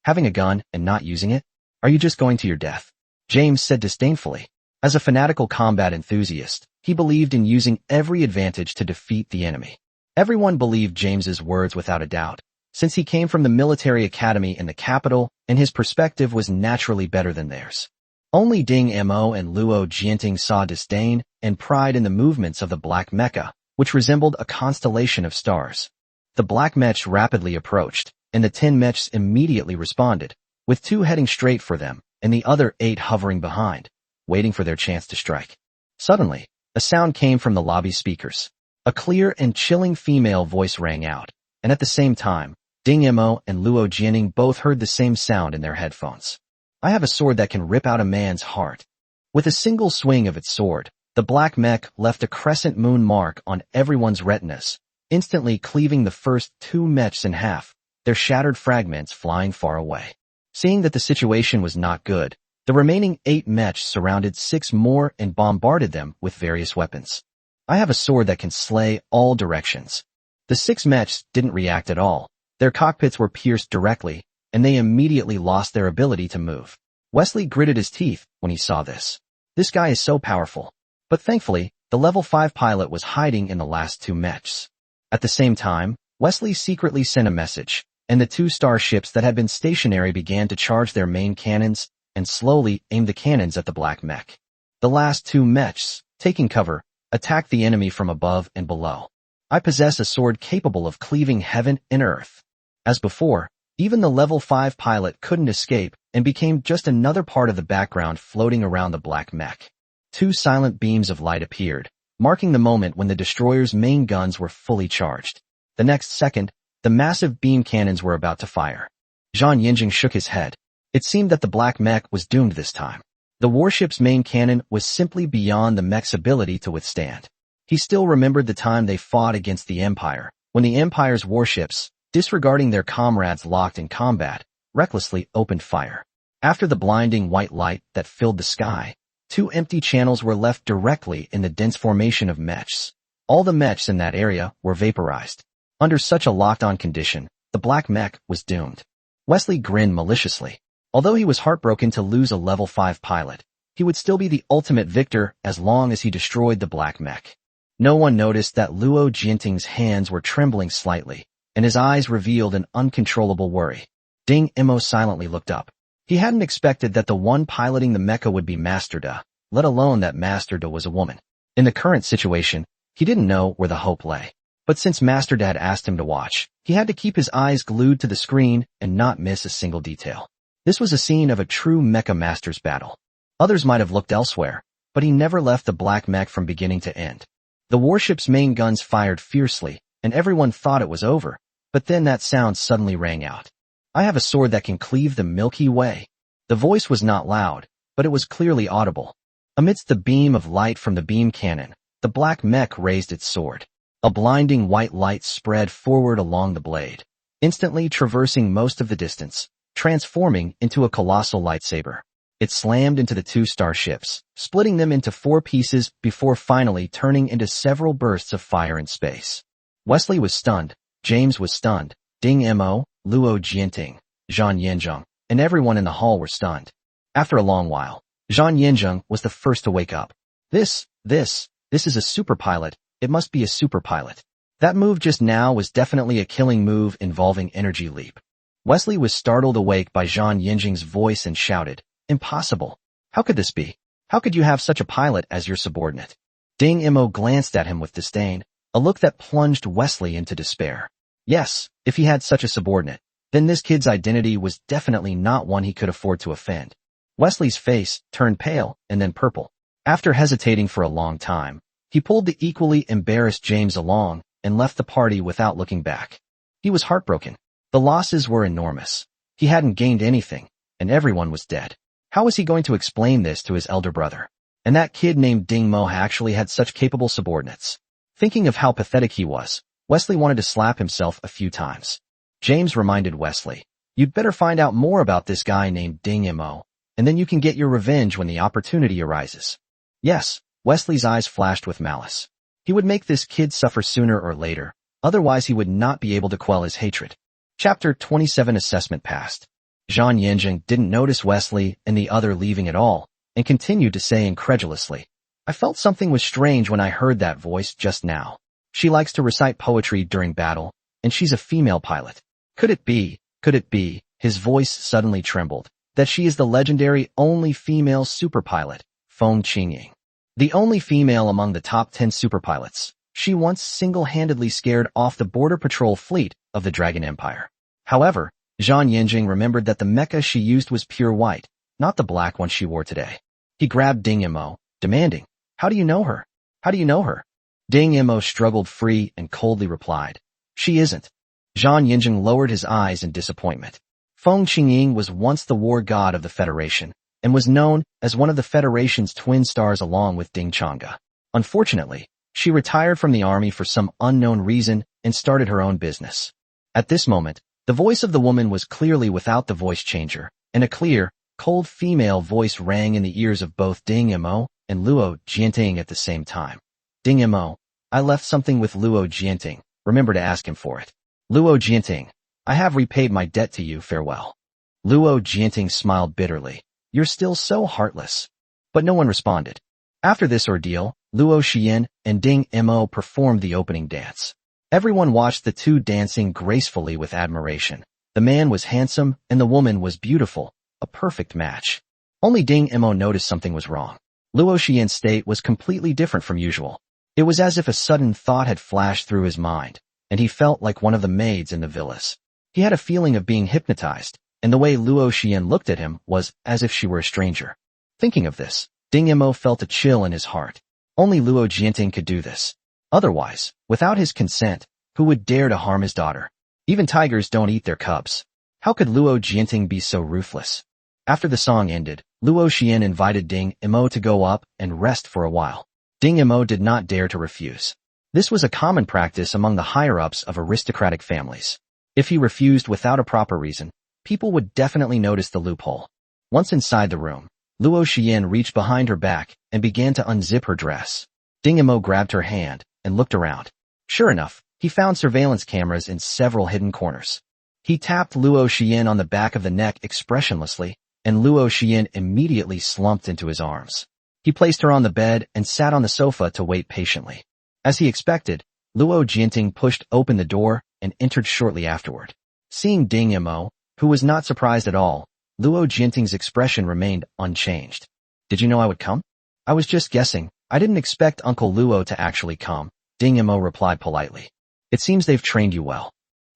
Having a gun and not using it? Are you just going to your death? James said disdainfully. As a fanatical combat enthusiast, he believed in using every advantage to defeat the enemy. Everyone believed James's words without a doubt, since he came from the military academy in the capital and his perspective was naturally better than theirs. Only Ding Mo and Luo Jianting saw disdain and pride in the movements of the black mecha, which resembled a constellation of stars. The black mechs rapidly approached, and the 10 mechs immediately responded, with 2 heading straight for them and the other 8 hovering behind, waiting for their chance to strike. Suddenly, a sound came from the lobby speakers. A clear and chilling female voice rang out, and at the same time, Ding Mo and Luo Jianing both heard the same sound in their headphones. I have a sword that can rip out a man's heart. With a single swing of its sword, the black mech left a crescent moon mark on everyone's retinas, instantly cleaving the first 2 mechs in half, their shattered fragments flying far away. Seeing that the situation was not good, the remaining 8 mechs surrounded 6 more and bombarded them with various weapons. I have a sword that can slay all directions. The 6 mechs didn't react at all. Their cockpits were pierced directly, and they immediately lost their ability to move. Wesley gritted his teeth when he saw this. This guy is so powerful. But thankfully, the level 5 pilot was hiding in the last 2 mechs. At the same time, Wesley secretly sent a message, and the 2 starships that had been stationary began to charge their main cannons and slowly aimed the cannons at the black mech. The last 2 mechs, taking cover, attacked the enemy from above and below. I possess a sword capable of cleaving heaven and earth. As before, even the level 5 pilot couldn't escape and became just another part of the background floating around the black mech. 2 silent beams of light appeared, marking the moment when the destroyer's main guns were fully charged. The next second, the massive beam cannons were about to fire. Zhang Yinjing shook his head. It seemed that the black mech was doomed this time. The warship's main cannon was simply beyond the mech's ability to withstand. He still remembered the time they fought against the Empire, when the Empire's warships, disregarding their comrades locked in combat, recklessly opened fire. After the blinding white light that filled the sky, 2 empty channels were left directly in the dense formation of mechs. All the mechs in that area were vaporized. Under such a locked-on condition, the black mech was doomed. Wesley grinned maliciously. Although he was heartbroken to lose a level 5 pilot, he would still be the ultimate victor as long as he destroyed the black mech. No one noticed that Luo Jianting's hands were trembling slightly, and his eyes revealed an uncontrollable worry. Ding Mo silently looked up. He hadn't expected that the one piloting the mecha would be Master Da, let alone that Master Da was a woman. In the current situation, he didn't know where the hope lay. But since Master Da had asked him to watch, he had to keep his eyes glued to the screen and not miss a single detail. This was a scene of a true mecha master's battle. Others might have looked elsewhere, but he never left the black mech from beginning to end. The warship's main guns fired fiercely, and everyone thought it was over, but then that sound suddenly rang out. I have a sword that can cleave the Milky Way. The voice was not loud, but it was clearly audible. Amidst the beam of light from the beam cannon, the black mech raised its sword. A blinding white light spread forward along the blade, instantly traversing most of the distance, transforming into a colossal lightsaber. It slammed into the 2 starships, splitting them into 4 pieces before finally turning into several bursts of fire in space. Wesley was stunned, James was stunned, Ding Mo, Luo Jianting, Zhang Yinjing, and everyone in the hall were stunned. After a long while, Zhang Yinjing was the first to wake up. This is a super pilot. It must be a super pilot. That move just now was definitely a killing move involving energy leap. Wesley was startled awake by Zhang Yinjing's voice and shouted, "Impossible! How could this be? How could you have such a pilot as your subordinate?" Ding Imo glanced at him with disdain, a look that plunged Wesley into despair. Yes, if he had such a subordinate, then this kid's identity was definitely not one he could afford to offend. Wesley's face turned pale and then purple. After hesitating for a long time, he pulled the equally embarrassed James along and left the party without looking back. He was heartbroken. The losses were enormous. He hadn't gained anything, and everyone was dead. How was he going to explain this to his elder brother? And that kid named Ding Mo actually had such capable subordinates. Thinking of how pathetic he was, Wesley wanted to slap himself a few times. James reminded Wesley, "You'd better find out more about this guy named Ding Mo, and then you can get your revenge when the opportunity arises." Yes, Wesley's eyes flashed with malice. He would make this kid suffer sooner or later, otherwise he would not be able to quell his hatred. Chapter 27 Assessment passed. Zhang Yanjing didn't notice Wesley and the other leaving at all, and continued to say incredulously, "I felt something was strange when I heard that voice just now. She likes to recite poetry during battle, and she's a female pilot. Could it be, his voice suddenly trembled, that she is the legendary only female superpilot, Feng Qingying? The only female among the top 10 superpilots. She once single-handedly scared off the border patrol fleet of the Dragon Empire." However, Zhang Yanjing remembered that the mecha she used was pure white, not the black one she wore today. He grabbed Ding Imo, demanding, "How do you know her? How do you know her?" Ding Imo struggled free and coldly replied, "She isn't." Zhang Yanjing lowered his eyes in disappointment. Feng Qingying was once the war god of the Federation, and was known as one of the Federation's twin stars along with Ding Chang'e. Unfortunately, she retired from the army for some unknown reason and started her own business. At this moment, the voice of the woman was clearly without the voice changer, and a clear, cold female voice rang in the ears of both Ding Imo and Luo Jianting at the same time. "Ding Imo, I left something with Luo Jianting. Remember to ask him for it." "Luo Jianting, I have repaid my debt to you, farewell." Luo Jianting smiled bitterly. "You're still so heartless." But no one responded. After this ordeal, Luo Xian and Ding Imo performed the opening dance. Everyone watched the two dancing gracefully with admiration. The man was handsome and the woman was beautiful, a perfect match. Only Ding Imo noticed something was wrong. Luo Xian's state was completely different from usual. It was as if a sudden thought had flashed through his mind, and he felt like one of the maids in the villas. He had a feeling of being hypnotized, and the way Luo Xian looked at him was as if she were a stranger. Thinking of this, Ding Imo felt a chill in his heart. Only Luo Jianting could do this. Otherwise, without his consent, who would dare to harm his daughter? Even tigers don't eat their cubs. How could Luo Jianting be so ruthless? After the song ended, Luo Xian invited Ding Imo to go up and rest for a while. Ding Imo did not dare to refuse. This was a common practice among the higher-ups of aristocratic families. If he refused without a proper reason, people would definitely notice the loophole. Once inside the room, Luo Xian reached behind her back and began to unzip her dress. Ding Imo grabbed her hand and looked around. Sure enough, he found surveillance cameras in several hidden corners. He tapped Luo Xian on the back of the neck expressionlessly, and Luo Xian immediately slumped into his arms. He placed her on the bed and sat on the sofa to wait patiently. As he expected, Luo Jianting pushed open the door and entered shortly afterward. Seeing Ding Imo, who was not surprised at all, Luo Jianting's expression remained unchanged. "Did you know I would come?" "I was just guessing. I didn't expect Uncle Luo to actually come," Ding Imo replied politely. "It seems they've trained you well."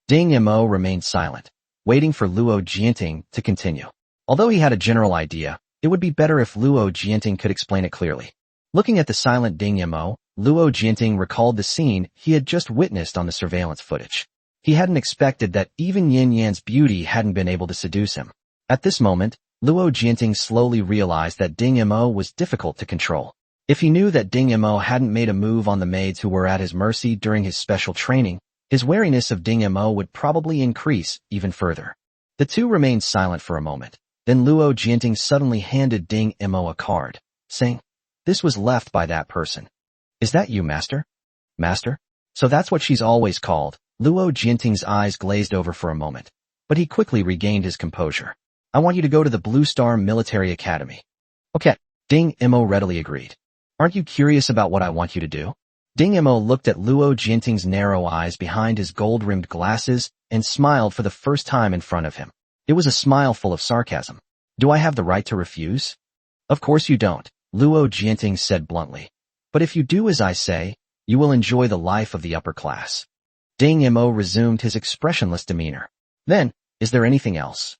Ding Imo remained silent, waiting for Luo Jianting to continue. Although he had a general idea, it would be better if Luo Jianting could explain it clearly. Looking at the silent Ding Imo, Luo Jianting recalled the scene he had just witnessed on the surveillance footage. He hadn't expected that even Yin Yan's beauty hadn't been able to seduce him. At this moment, Luo Jianting slowly realized that Ding Imo was difficult to control. If he knew that Ding Imo hadn't made a move on the maids who were at his mercy during his special training, his wariness of Ding Imo would probably increase even further. The two remained silent for a moment. Then Luo Jianting suddenly handed Ding Imo a card, saying, "This was left by that person." "Is that you, Master?" "Master? So that's what she's always called." Luo Jianting's eyes glazed over for a moment, but he quickly regained his composure. "I want you to go to the Blue Star Military Academy." "Okay," Ding Imo readily agreed. "Aren't you curious about what I want you to do?" Ding Imo looked at Luo Jianting's narrow eyes behind his gold-rimmed glasses and smiled for the first time in front of him. It was a smile full of sarcasm. "Do I have the right to refuse?" "Of course you don't," Luo Jianting said bluntly. But if you do as I say, you will enjoy the life of the upper class. Ding Mo resumed his expressionless demeanor. Then, is there anything else?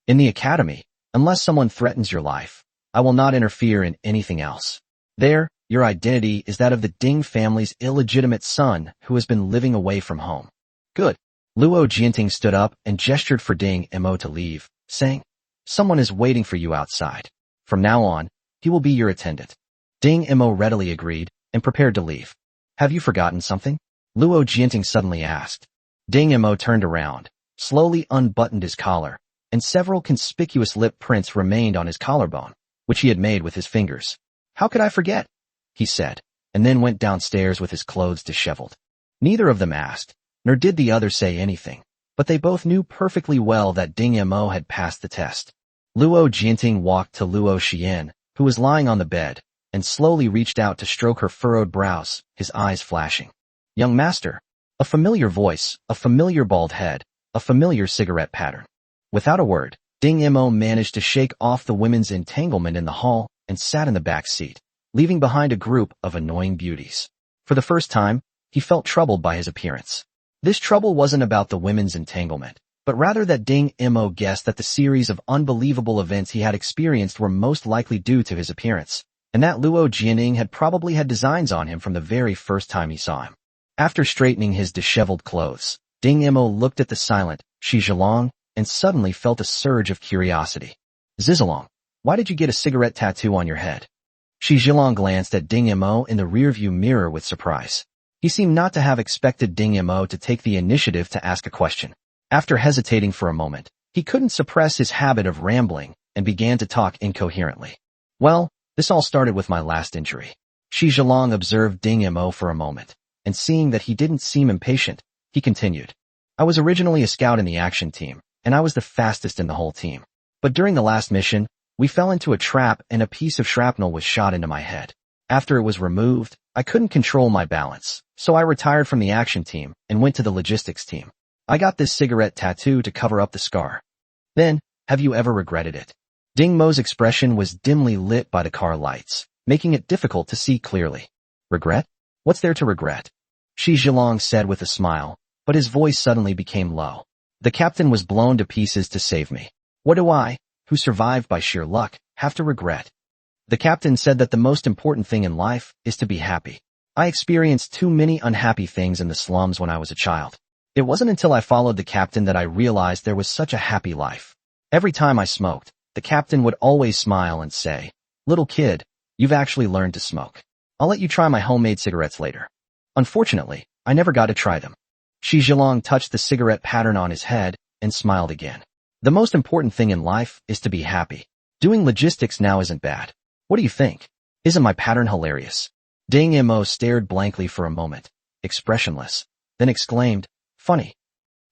In the academy, unless someone threatens your life, I will not interfere in anything else. There, your identity is that of the Ding family's illegitimate son who has been living away from home. Good. Luo Jianting stood up and gestured for Ding Mo to leave, saying, someone is waiting for you outside. From now on, he will be your attendant. Ding Mo readily agreed and prepared to leave. Have you forgotten something? Luo Jianting suddenly asked. Ding Mo turned around, slowly unbuttoned his collar, and several conspicuous lip prints remained on his collarbone, which he had made with his fingers. How could I forget? He said, and then went downstairs with his clothes disheveled. Neither of them asked, nor did the other say anything, but they both knew perfectly well that Ding Mo had passed the test. Luo Jianting walked to Luo Xian, who was lying on the bed, and slowly reached out to stroke her furrowed brows, his eyes flashing. Young master. A familiar voice, a familiar bald head, a familiar cigarette pattern. Without a word, Ding Mo managed to shake off the women's entanglement in the hall and sat in the back seat, leaving behind a group of annoying beauties. For the first time, he felt troubled by his appearance. This trouble wasn't about the women's entanglement, but rather that Ding Mo guessed that the series of unbelievable events he had experienced were most likely due to his appearance, and that Luo Jianing had probably had designs on him from the very first time he saw him. After straightening his disheveled clothes, Ding Mo looked at the silent Shi Zhilong and suddenly felt a surge of curiosity. Zizalong, why did you get a cigarette tattoo on your head? Shi Zhilong glanced at Ding Mo in the rearview mirror with surprise. He seemed not to have expected Ding Mo to take the initiative to ask a question. After hesitating for a moment, he couldn't suppress his habit of rambling and began to talk incoherently. Well, this all started with my last injury. Shi Zhilong observed Ding Mo for a moment, and seeing that he didn't seem impatient, he continued. I was originally a scout in the action team, and I was the fastest in the whole team. But during the last mission, we fell into a trap and a piece of shrapnel was shot into my head. After it was removed, I couldn't control my balance, so I retired from the action team and went to the logistics team. I got this cigarette tattoo to cover up the scar. Then, have you ever regretted it? Ding Mo's expression was dimly lit by the car lights, making it difficult to see clearly. Regret? What's there to regret? Shi Zhilong said with a smile, but his voice suddenly became low. The captain was blown to pieces to save me. What do I, who survived by sheer luck, have to regret? The captain said that the most important thing in life is to be happy. I experienced too many unhappy things in the slums when I was a child. It wasn't until I followed the captain that I realized there was such a happy life. Every time I smoked, the captain would always smile and say, little kid, you've actually learned to smoke. I'll let you try my homemade cigarettes later. Unfortunately, I never got to try them. Shi Zhilong touched the cigarette pattern on his head and smiled again. The most important thing in life is to be happy. Doing logistics now isn't bad. What do you think? Isn't my pattern hilarious? Ding Mo stared blankly for a moment, expressionless, then exclaimed, funny.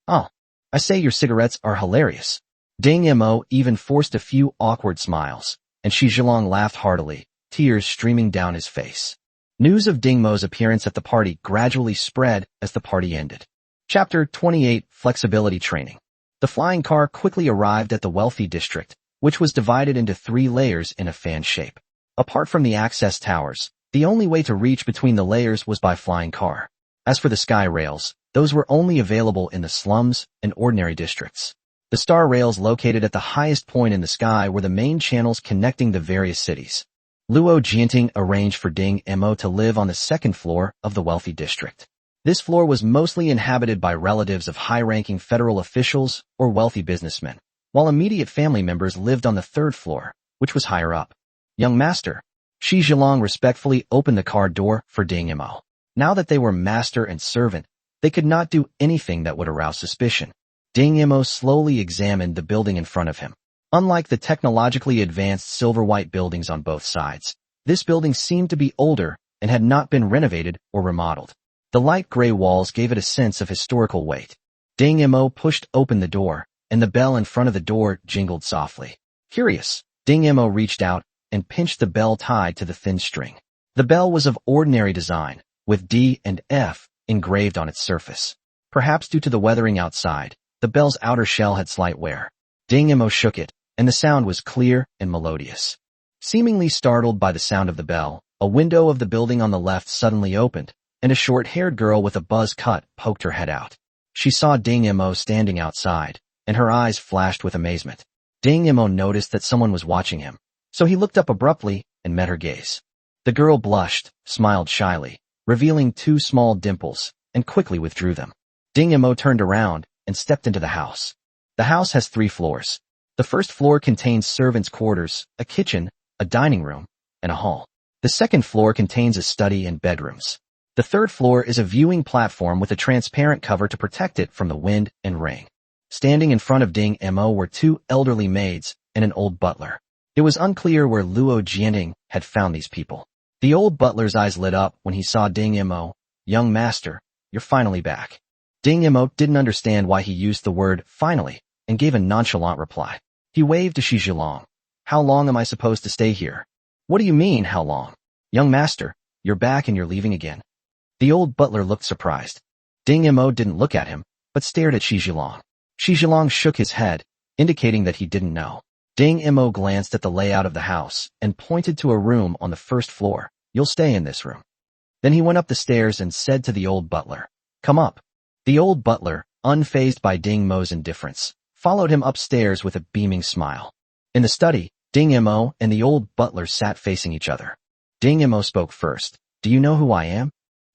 Oh, I say your cigarettes are hilarious. Ding Mo even forced a few awkward smiles, and Shi Zhilong laughed heartily, tears streaming down his face. News of Ding Mo's appearance at the party gradually spread as the party ended. Chapter 28 Flexibility Training. The flying car quickly arrived at the wealthy district, which was divided into 3 layers in a fan shape. Apart from the access towers, the only way to reach between the layers was by flying car. As for the sky rails, those were only available in the slums and ordinary districts. The star rails located at the highest point in the sky were the main channels connecting the various cities. Luo Jianting arranged for Ding Mo to live on the 2nd floor of the wealthy district. This floor was mostly inhabited by relatives of high-ranking federal officials or wealthy businessmen, while immediate family members lived on the 3rd floor, which was higher up. Young master. Shi Zhilong respectfully opened the car door for Ding Mo. Now that they were master and servant, they could not do anything that would arouse suspicion. Ding Mo slowly examined the building in front of him. Unlike the technologically advanced silver-white buildings on both sides, this building seemed to be older and had not been renovated or remodeled. The light gray walls gave it a sense of historical weight. Ding Mo pushed open the door, and the bell in front of the door jingled softly. Curious, Ding Mo reached out and pinched the bell tied to the thin string. The bell was of ordinary design, with D and F engraved on its surface. Perhaps due to the weathering outside, the bell's outer shell had slight wear. Ding Mo shook it, and the sound was clear and melodious. Seemingly startled by the sound of the bell, A window of the building on the left suddenly opened, and a short-haired girl with a buzz cut poked her head out. She saw Ding Mo standing outside, and her eyes flashed with amazement. Ding Mo noticed that someone was watching him, so he looked up abruptly and met her gaze. The girl blushed, smiled shyly, revealing 2 small dimples, and quickly withdrew them. Ding Mo turned around and stepped into the house. The house has 3 floors. The first floor contains servants' quarters, a kitchen, a dining room, and a hall. The second floor contains a study and bedrooms. The third floor is a viewing platform with a transparent cover to protect it from the wind and rain. Standing in front of Ding Mo were 2 elderly maids and an old butler. It was unclear where Luo Jianting had found these people. The old butler's eyes lit up when he saw Ding Mo. "Young master, you're finally back." Ding Mo didn't understand why he used the word finally and gave a nonchalant reply. He waved to Shi Zhilong. "How long am I supposed to stay here?" "What do you mean, how long?" "Young master, you're back and you're leaving again." The old butler looked surprised. Ding Mo didn't look at him, but stared at Shi Zhilong. Shi Zhilong shook his head, indicating that he didn't know. Ding Mo glanced at the layout of the house and pointed to a room on the first floor. "You'll stay in this room." Then he went up the stairs and said to the old butler, "Come up." The old butler, unfazed by Ding Mo's indifference, followed him upstairs with a beaming smile. In the study, Ding Mo and the old butler sat facing each other. Ding Mo spoke first. "Do you know who I am?"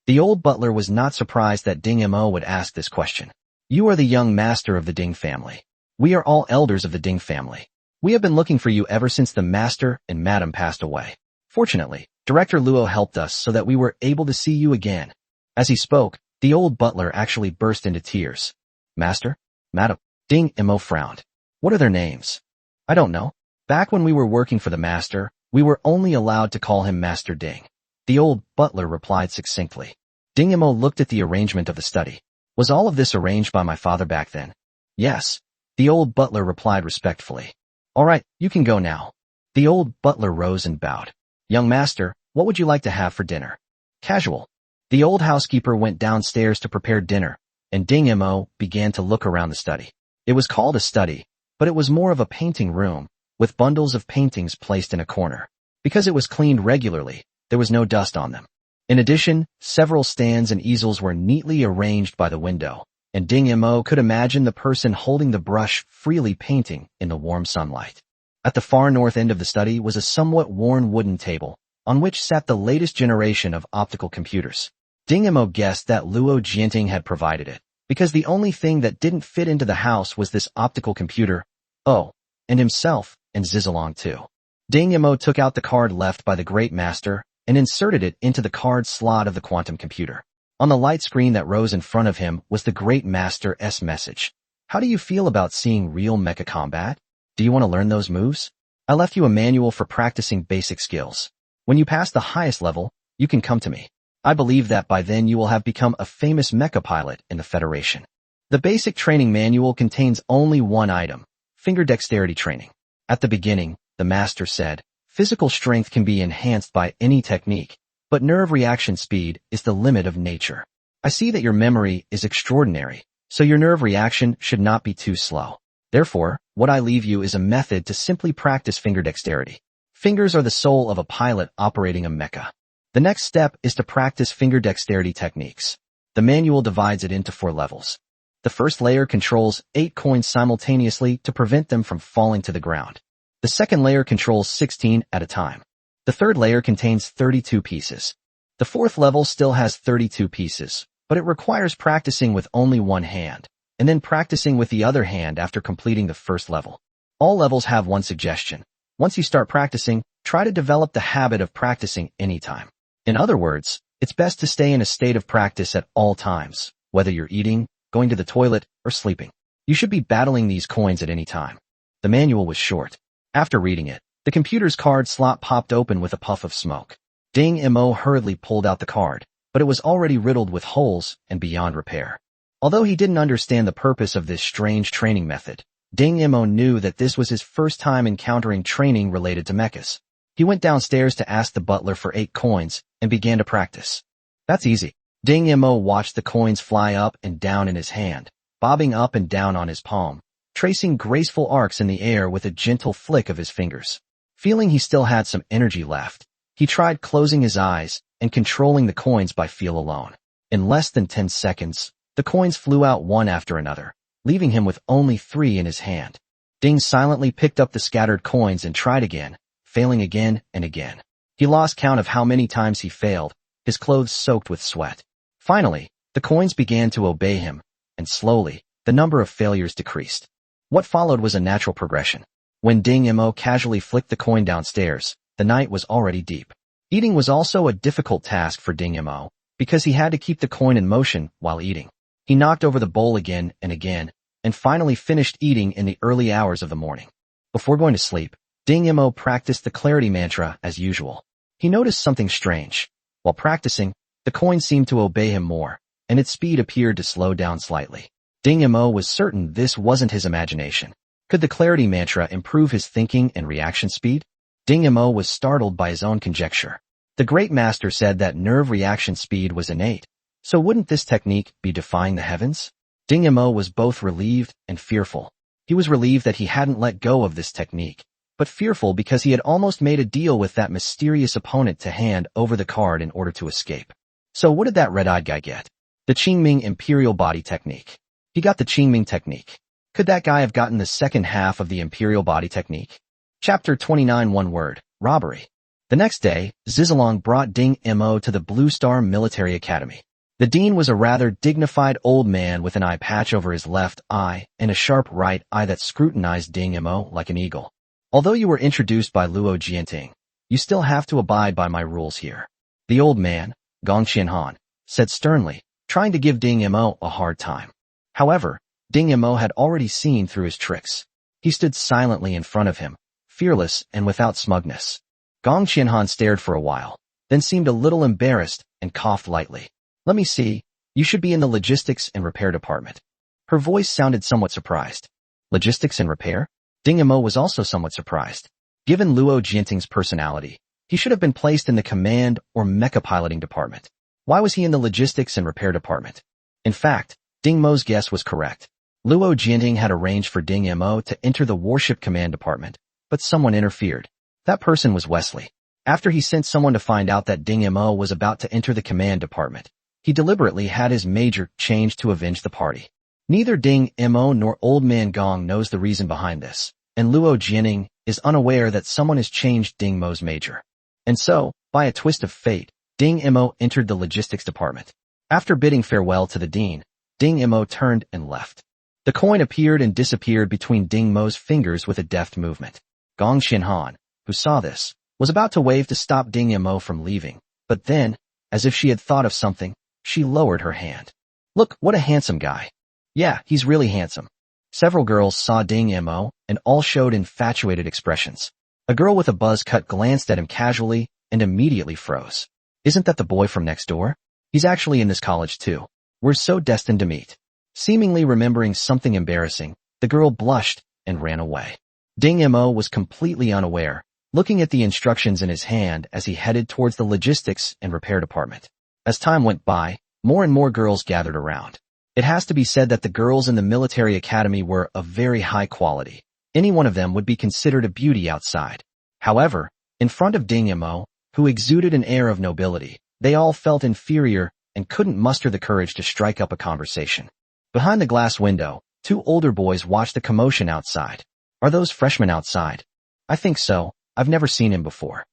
The old butler was not surprised that Ding Mo would ask this question. "You are the young master of the Ding family. We are all elders of the Ding family. We have been looking for you ever since the master and madam passed away. Fortunately, Director Luo helped us so that we were able to see you again." As he spoke, the old butler actually burst into tears. "Master? Madam?" Ding Mo frowned. "What are their names?" "I don't know. Back when we were working for the master, we were only allowed to call him Master Ding." The old butler replied succinctly. Ding Mo looked at the arrangement of the study. "Was all of this arranged by my father back then?" "Yes." The old butler replied respectfully. "All right, you can go now." The old butler rose and bowed. "Young master, what would you like to have for dinner?" "Casual." The old housekeeper went downstairs to prepare dinner, and Ding Mo began to look around the study. It was called a study, but it was more of a painting room, with bundles of paintings placed in a corner. Because it was cleaned regularly, there was no dust on them. In addition, several stands and easels were neatly arranged by the window, and Ding Mo could imagine the person holding the brush freely painting in the warm sunlight. At the far north end of the study was a somewhat worn wooden table, on which sat the latest generation of optical computers. Ding Mo guessed that Luo Jianting had provided it, because the only thing that didn't fit into the house was this optical computer. Oh, and himself, and Zizalong too. Ding Mo took out the card left by the Great Master and inserted it into the card slot of the quantum computer. On the light screen that rose in front of him was the Great Master's message. "How do you feel about seeing real mecha combat? Do you want to learn those moves? I left you a manual for practicing basic skills. When you pass the highest level, you can come to me. I believe that by then you will have become a famous mecha pilot in the Federation." The basic training manual contains only one item, finger dexterity training. At the beginning, the master said, "Physical strength can be enhanced by any technique, but nerve reaction speed is the limit of nature. I see that your memory is extraordinary, so your nerve reaction should not be too slow. Therefore, what I leave you is a method to simply practice finger dexterity. Fingers are the soul of a pilot operating a mecha. The next step is to practice finger dexterity techniques. The manual divides it into 4 levels. The first layer controls 8 coins simultaneously to prevent them from falling to the ground. The second layer controls 16 at a time. The third layer contains 32 pieces. The fourth level still has 32 pieces, but it requires practicing with only one hand, and then practicing with the other hand after completing the first level. All levels have one suggestion. Once you start practicing, try to develop the habit of practicing anytime. In other words, it's best to stay in a state of practice at all times, whether you're eating, going to the toilet, or sleeping. You should be battling these coins at any time. The manual was short. After reading it, the computer's card slot popped open with a puff of smoke. Ding Mo hurriedly pulled out the card, but it was already riddled with holes and beyond repair. Although he didn't understand the purpose of this strange training method, Ding Mo knew that this was his first time encountering training related to mechas. He went downstairs to ask the butler for 8 coins and began to practice. "That's easy." Ding Mo watched the coins fly up and down in his hand, bobbing up and down on his palm, tracing graceful arcs in the air with a gentle flick of his fingers. Feeling he still had some energy left, He tried closing his eyes and controlling the coins by feel alone. In less than 10 seconds, the coins flew out one after another, leaving him with only 3 in his hand. Ding silently picked up the scattered coins and tried again, failing again and again. He lost count of how many times he failed, his clothes soaked with sweat. Finally, the coins began to obey him, and slowly, the number of failures decreased. What followed was a natural progression. When Ding Mo casually flicked the coin downstairs, the night was already deep. Eating was also a difficult task for Ding Mo, because he had to keep the coin in motion while eating. He knocked over the bowl again and again, and finally finished eating in the early hours of the morning. Before going to sleep, Ding Mo practiced the clarity mantra as usual. He noticed something strange. While practicing, the coin seemed to obey him more, and its speed appeared to slow down slightly. Ding Mo was certain this wasn't his imagination. Could the clarity mantra improve his thinking and reaction speed? Ding Mo was startled by his own conjecture. The great master said that nerve reaction speed was innate, so wouldn't this technique be defying the heavens? Ding Mo was both relieved and fearful. He was relieved that he hadn't let go of this technique, but fearful because he had almost made a deal with that mysterious opponent to hand over the card in order to escape. So what did that red-eyed guy get? The Qingming Imperial Body Technique. He got the Qingming Technique. Could that guy have gotten the second half of the Imperial Body Technique? Chapter 29. One word: robbery. The next day, Zizalong brought Ding Mo to the Blue Star Military Academy. The dean was a rather dignified old man with an eye patch over his left eye and a sharp right eye that scrutinized Ding Mo like an eagle. Although you were introduced by Luo Jianting, you still have to abide by my rules here. The old man, Gong Qianhan, said sternly, trying to give Ding Mo a hard time. However, Ding Mo had already seen through his tricks. He stood silently in front of him, fearless and without smugness. Gong Qianhan stared for a while, then seemed a little embarrassed and coughed lightly. Let me see, you should be in the logistics and repair department. Her voice sounded somewhat surprised. Logistics and repair? Ding Mo was also somewhat surprised. Given Luo Jianting's personality, he should have been placed in the command or mecha piloting department. Why was he in the logistics and repair department? In fact, Ding Mo's guess was correct. Luo Jianting had arranged for Ding Mo to enter the warship command department, but someone interfered. That person was Wesley. After he sent someone to find out that Ding Mo was about to enter the command department, he deliberately had his major changed to avenge the party. Neither Ding Mo nor Old Man Gong knows the reason behind this, and Luo Jianting is unaware that someone has changed Ding Mo's major. And so, by a twist of fate, Ding Mo entered the logistics department. After bidding farewell to the dean, Ding Mo turned and left. The coin appeared and disappeared between Ding Mo's fingers with a deft movement. Gong Qianhan, who saw this, was about to wave to stop Ding Mo from leaving, but then, as if she had thought of something, she lowered her hand. Look, what a handsome guy. Yeah, he's really handsome. Several girls saw Ding Mo, and all showed infatuated expressions. A girl with a buzz cut glanced at him casually and immediately froze. Isn't that the boy from next door? He's actually in this college too. We're so destined to meet. Seemingly remembering something embarrassing, the girl blushed and ran away. Ding Mo was completely unaware, looking at the instructions in his hand as he headed towards the logistics and repair department. As time went by, more and more girls gathered around. It has to be said that the girls in the military academy were of very high quality. Any one of them would be considered a beauty outside. However, in front of Ding Mo, who exuded an air of nobility, they all felt inferior and couldn't muster the courage to strike up a conversation. Behind the glass window, 2 older boys watched the commotion outside. Are those freshmen outside? I think so. I've never seen him before.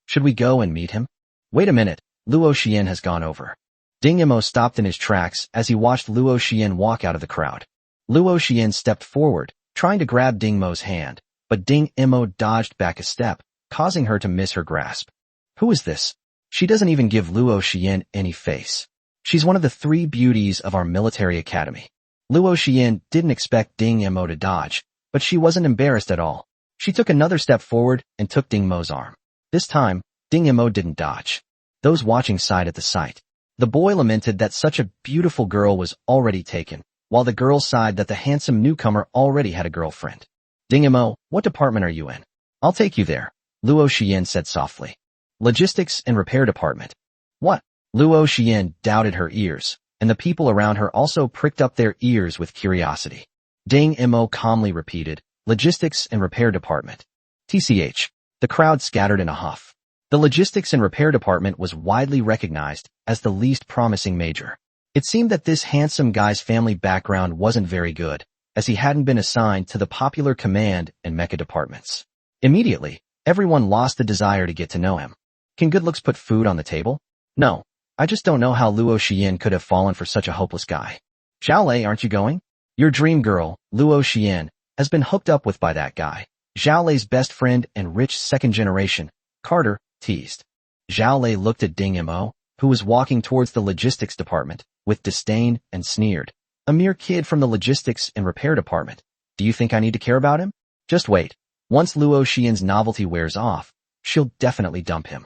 Should we go and meet him? Wait a minute, Luo Xian has gone over. Ding Mo stopped in his tracks as he watched Luo Xian walk out of the crowd. Luo Xian stepped forward, trying to grab Ding Mo's hand, but Ding Mo dodged back a step, causing her to miss her grasp. Who is this? She doesn't even give Luo Xian any face. She's one of the 3 beauties of our military academy. Luo Xian didn't expect Ding Mo to dodge, but she wasn't embarrassed at all. She took another step forward and took Ding Mo's arm. This time, Ding Mo didn't dodge. Those watching sighed at the sight. The boy lamented that such a beautiful girl was already taken, while the girl sighed that the handsome newcomer already had a girlfriend. Ding Mo, what department are you in? I'll take you there, Luo Xian said softly. Logistics and repair department. What? Luo Xian doubted her ears, and the people around her also pricked up their ears with curiosity. Ding Mo calmly repeated, logistics and repair department. TCH. The crowd scattered in a huff. The logistics and repair department was widely recognized as the least promising major. It seemed that this handsome guy's family background wasn't very good, as he hadn't been assigned to the popular command and mecha departments. Immediately, everyone lost the desire to get to know him. Can good looks put food on the table? No. I just don't know how Luo Xian could have fallen for such a hopeless guy. Zhao Lei, aren't you going? Your dream girl, Luo Xian, has been hooked up with by that guy. Zhao Lei's best friend and rich second generation, Carter, teased. Zhao Lei looked at Ding Mo, who was walking towards the logistics department, with disdain and sneered. A mere kid from the logistics and repair department. Do you think I need to care about him? Just wait. Once Luo Xian's novelty wears off, she'll definitely dump him.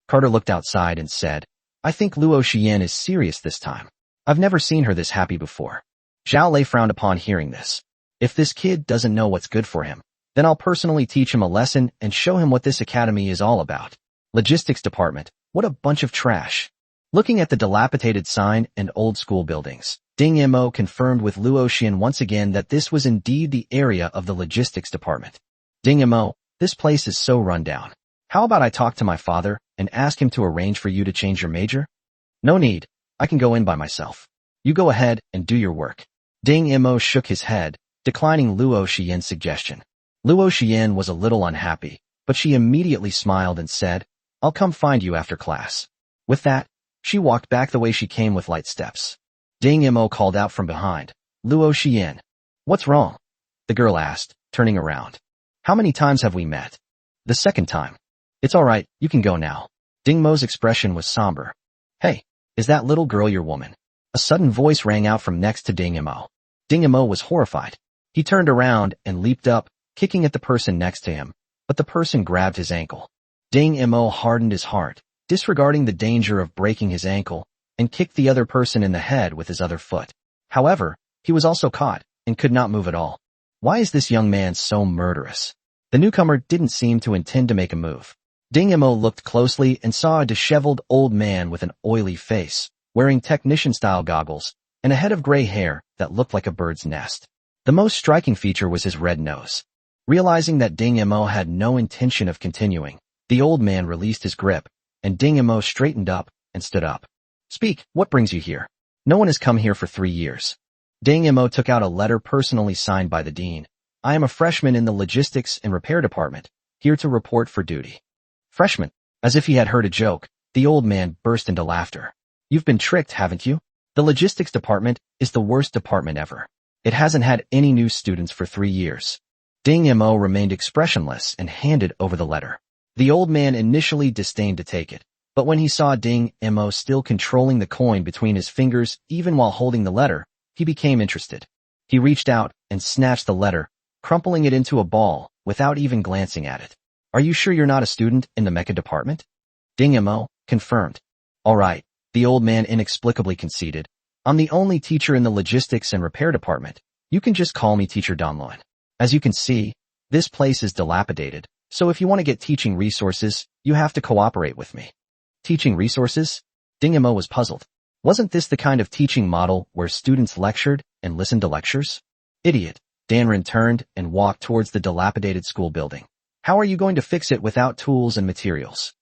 Carter looked outside and said, I think Luo Xian is serious this time. I've never seen her this happy before. Zhao Lei frowned upon hearing this. If this kid doesn't know what's good for him, then I'll personally teach him a lesson and show him what this academy is all about. Logistics department, what a bunch of trash. Looking at the dilapidated sign and old school buildings, Ding Mo confirmed with Luo Xian once again that this was indeed the area of the logistics department. Ding Mo, this place is so run down. How about I talk to my father and ask him to arrange for you to change your major? No need. I can go in by myself. You go ahead and do your work. Ding Mo shook his head, declining Luo Xian's suggestion. Luo Xian was a little unhappy, but she immediately smiled and said, I'll come find you after class. With that, she walked back the way she came with light steps. Ding Mo called out from behind, Luo Xian. What's wrong? The girl asked, turning around. How many times have we met? The second time. It's all right, you can go now. Ding Mo's expression was somber. Hey, is that little girl your woman? A sudden voice rang out from next to Ding Mo. Ding Mo was horrified. He turned around and leaped up, kicking at the person next to him, but the person grabbed his ankle. Ding Mo hardened his heart, disregarding the danger of breaking his ankle, and kicked the other person in the head with his other foot. However, he was also caught and could not move at all. Why is this young man so murderous? The newcomer didn't seem to intend to make a move. Ding Mo looked closely and saw a disheveled old man with an oily face, wearing technician-style goggles, and a head of gray hair that looked like a bird's nest. The most striking feature was his red nose. Realizing that Ding Mo had no intention of continuing, the old man released his grip, and Ding Mo straightened up and stood up. Speak, what brings you here? No one has come here for 3 years. Ding Mo took out a letter personally signed by the dean. I am a freshman in the logistics and repair department, here to report for duty. Freshman, as if he had heard a joke, the old man burst into laughter. You've been tricked, haven't you? The logistics department is the worst department ever. It hasn't had any new students for 3 years. Ding Mo remained expressionless and handed over the letter. The old man initially disdained to take it, but when he saw Ding Mo still controlling the coin between his fingers even while holding the letter, he became interested. He reached out and snatched the letter, crumpling it into a ball without even glancing at it. Are you sure you're not a student in the mecha department? Ding Mo confirmed. All right, the old man inexplicably conceded. I'm the only teacher in the logistics and repair department. You can just call me Teacher Donlon. As you can see, this place is dilapidated, so if you want to get teaching resources, you have to cooperate with me. Teaching resources? Ding Mo was puzzled. Wasn't this the kind of teaching model where students lectured and listened to lectures? Idiot. Danrin turned and walked towards the dilapidated school building. How are you going to fix it without tools and materials?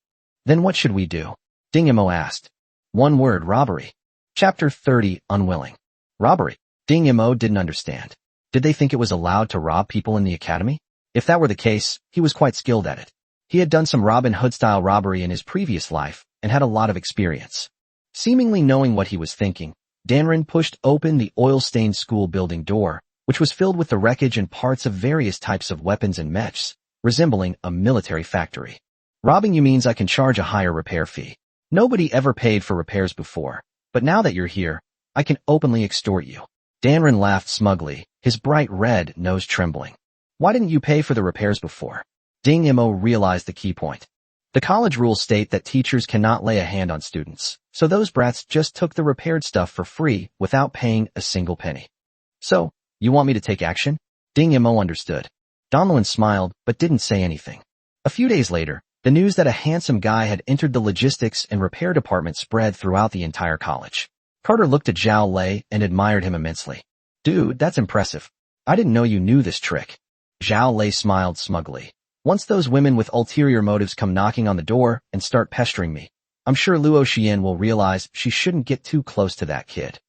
Then what should we do? Ding Mo asked. One word, robbery. Chapter 30, Unwilling. Robbery. Ding Mo didn't understand. Did they think it was allowed to rob people in the academy? If that were the case, he was quite skilled at it. He had done some Robin Hood-style robbery in his previous life and had a lot of experience. Seemingly knowing what he was thinking, Danrin pushed open the oil-stained school building door, which was filled with the wreckage and parts of various types of weapons and mechs, resembling a military factory. Robbing you means I can charge a higher repair fee. Nobody ever paid for repairs before, but now that you're here, I can openly extort you. Danrin laughed smugly, his bright red nose trembling. Why didn't you pay for the repairs before? Ding Mo realized the key point. The college rules state that teachers cannot lay a hand on students, so those brats just took the repaired stuff for free without paying a single penny. So, you want me to take action? Ding Mo understood. Donlin smiled but didn't say anything. A few days later, the news that a handsome guy had entered the logistics and repair department spread throughout the entire college. Carter looked at Zhao Lei and admired him immensely. Dude, that's impressive. I didn't know you knew this trick. Zhao Lei smiled smugly. Once those women with ulterior motives come knocking on the door and start pestering me, I'm sure Luo Xian will realize she shouldn't get too close to that kid.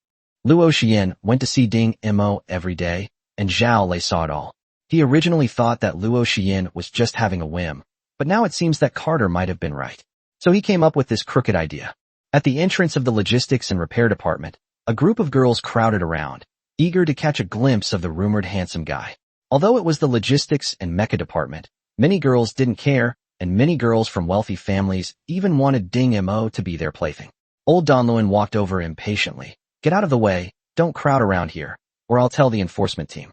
Luo Xian went to see Ding Mo every day, and Zhao Lei saw it all. He originally thought that Luo Xian was just having a whim, but now it seems that Carter might have been right. So he came up with this crooked idea. At the entrance of the logistics and repair department, a group of girls crowded around, eager to catch a glimpse of the rumored handsome guy. Although it was the logistics and mecha department, many girls didn't care, and many girls from wealthy families even wanted Ding Mo to be their plaything. Old Donluan walked over impatiently. Get out of the way, don't crowd around here, or I'll tell the enforcement team.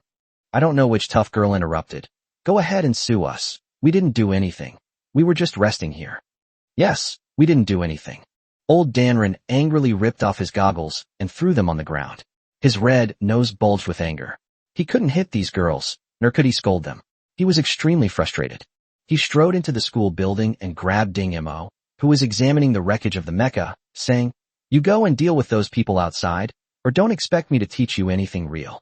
I don't know which tough girl interrupted. Go ahead and sue us. We didn't do anything. We were just resting here. Yes, we didn't do anything. Old Danren angrily ripped off his goggles and threw them on the ground. His red nose bulged with anger. He couldn't hit these girls, nor could he scold them. He was extremely frustrated. He strode into the school building and grabbed Ding Mo, who was examining the wreckage of the mecha, saying, You go and deal with those people outside, or don't expect me to teach you anything real.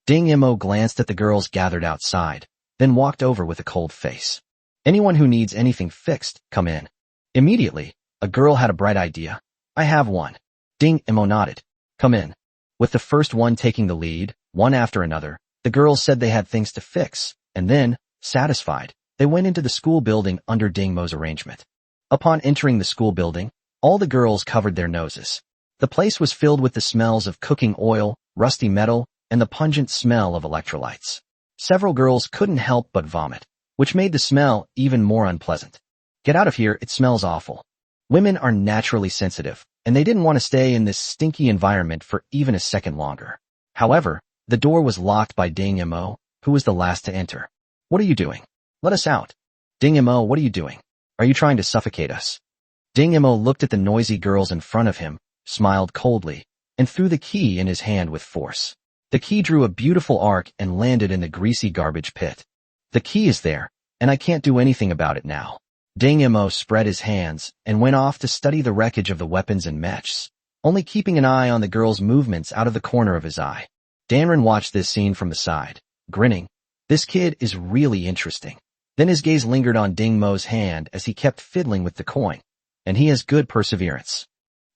Ding Mo glanced at the girls gathered outside, then walked over with a cold face. Anyone who needs anything fixed, come in. Immediately, a girl had a bright idea. I have one. Ding Mo nodded. Come in. With the first one taking the lead, one after another, the girls said they had things to fix, and then, satisfied, they went into the school building under Ding Mo's arrangement. Upon entering the school building, all the girls covered their noses. The place was filled with the smells of cooking oil, rusty metal, and the pungent smell of electrolytes. Several girls couldn't help but vomit, which made the smell even more unpleasant. Get out of here, it smells awful. Women are naturally sensitive, and they didn't want to stay in this stinky environment for even a second longer. However, the door was locked by Ding Mo, who was the last to enter. What are you doing? Let us out. Ding Mo, what are you doing? Are you trying to suffocate us? Ding Mo looked at the noisy girls in front of him, smiled coldly, and threw the key in his hand with force. The key drew a beautiful arc and landed in the greasy garbage pit. The key is there, and I can't do anything about it now. Ding Mo spread his hands and went off to study the wreckage of the weapons and mechs, only keeping an eye on the girl's movements out of the corner of his eye. Danren watched this scene from the side, grinning. This kid is really interesting. Then his gaze lingered on Ding Mo's hand as he kept fiddling with the coin, and he has good perseverance.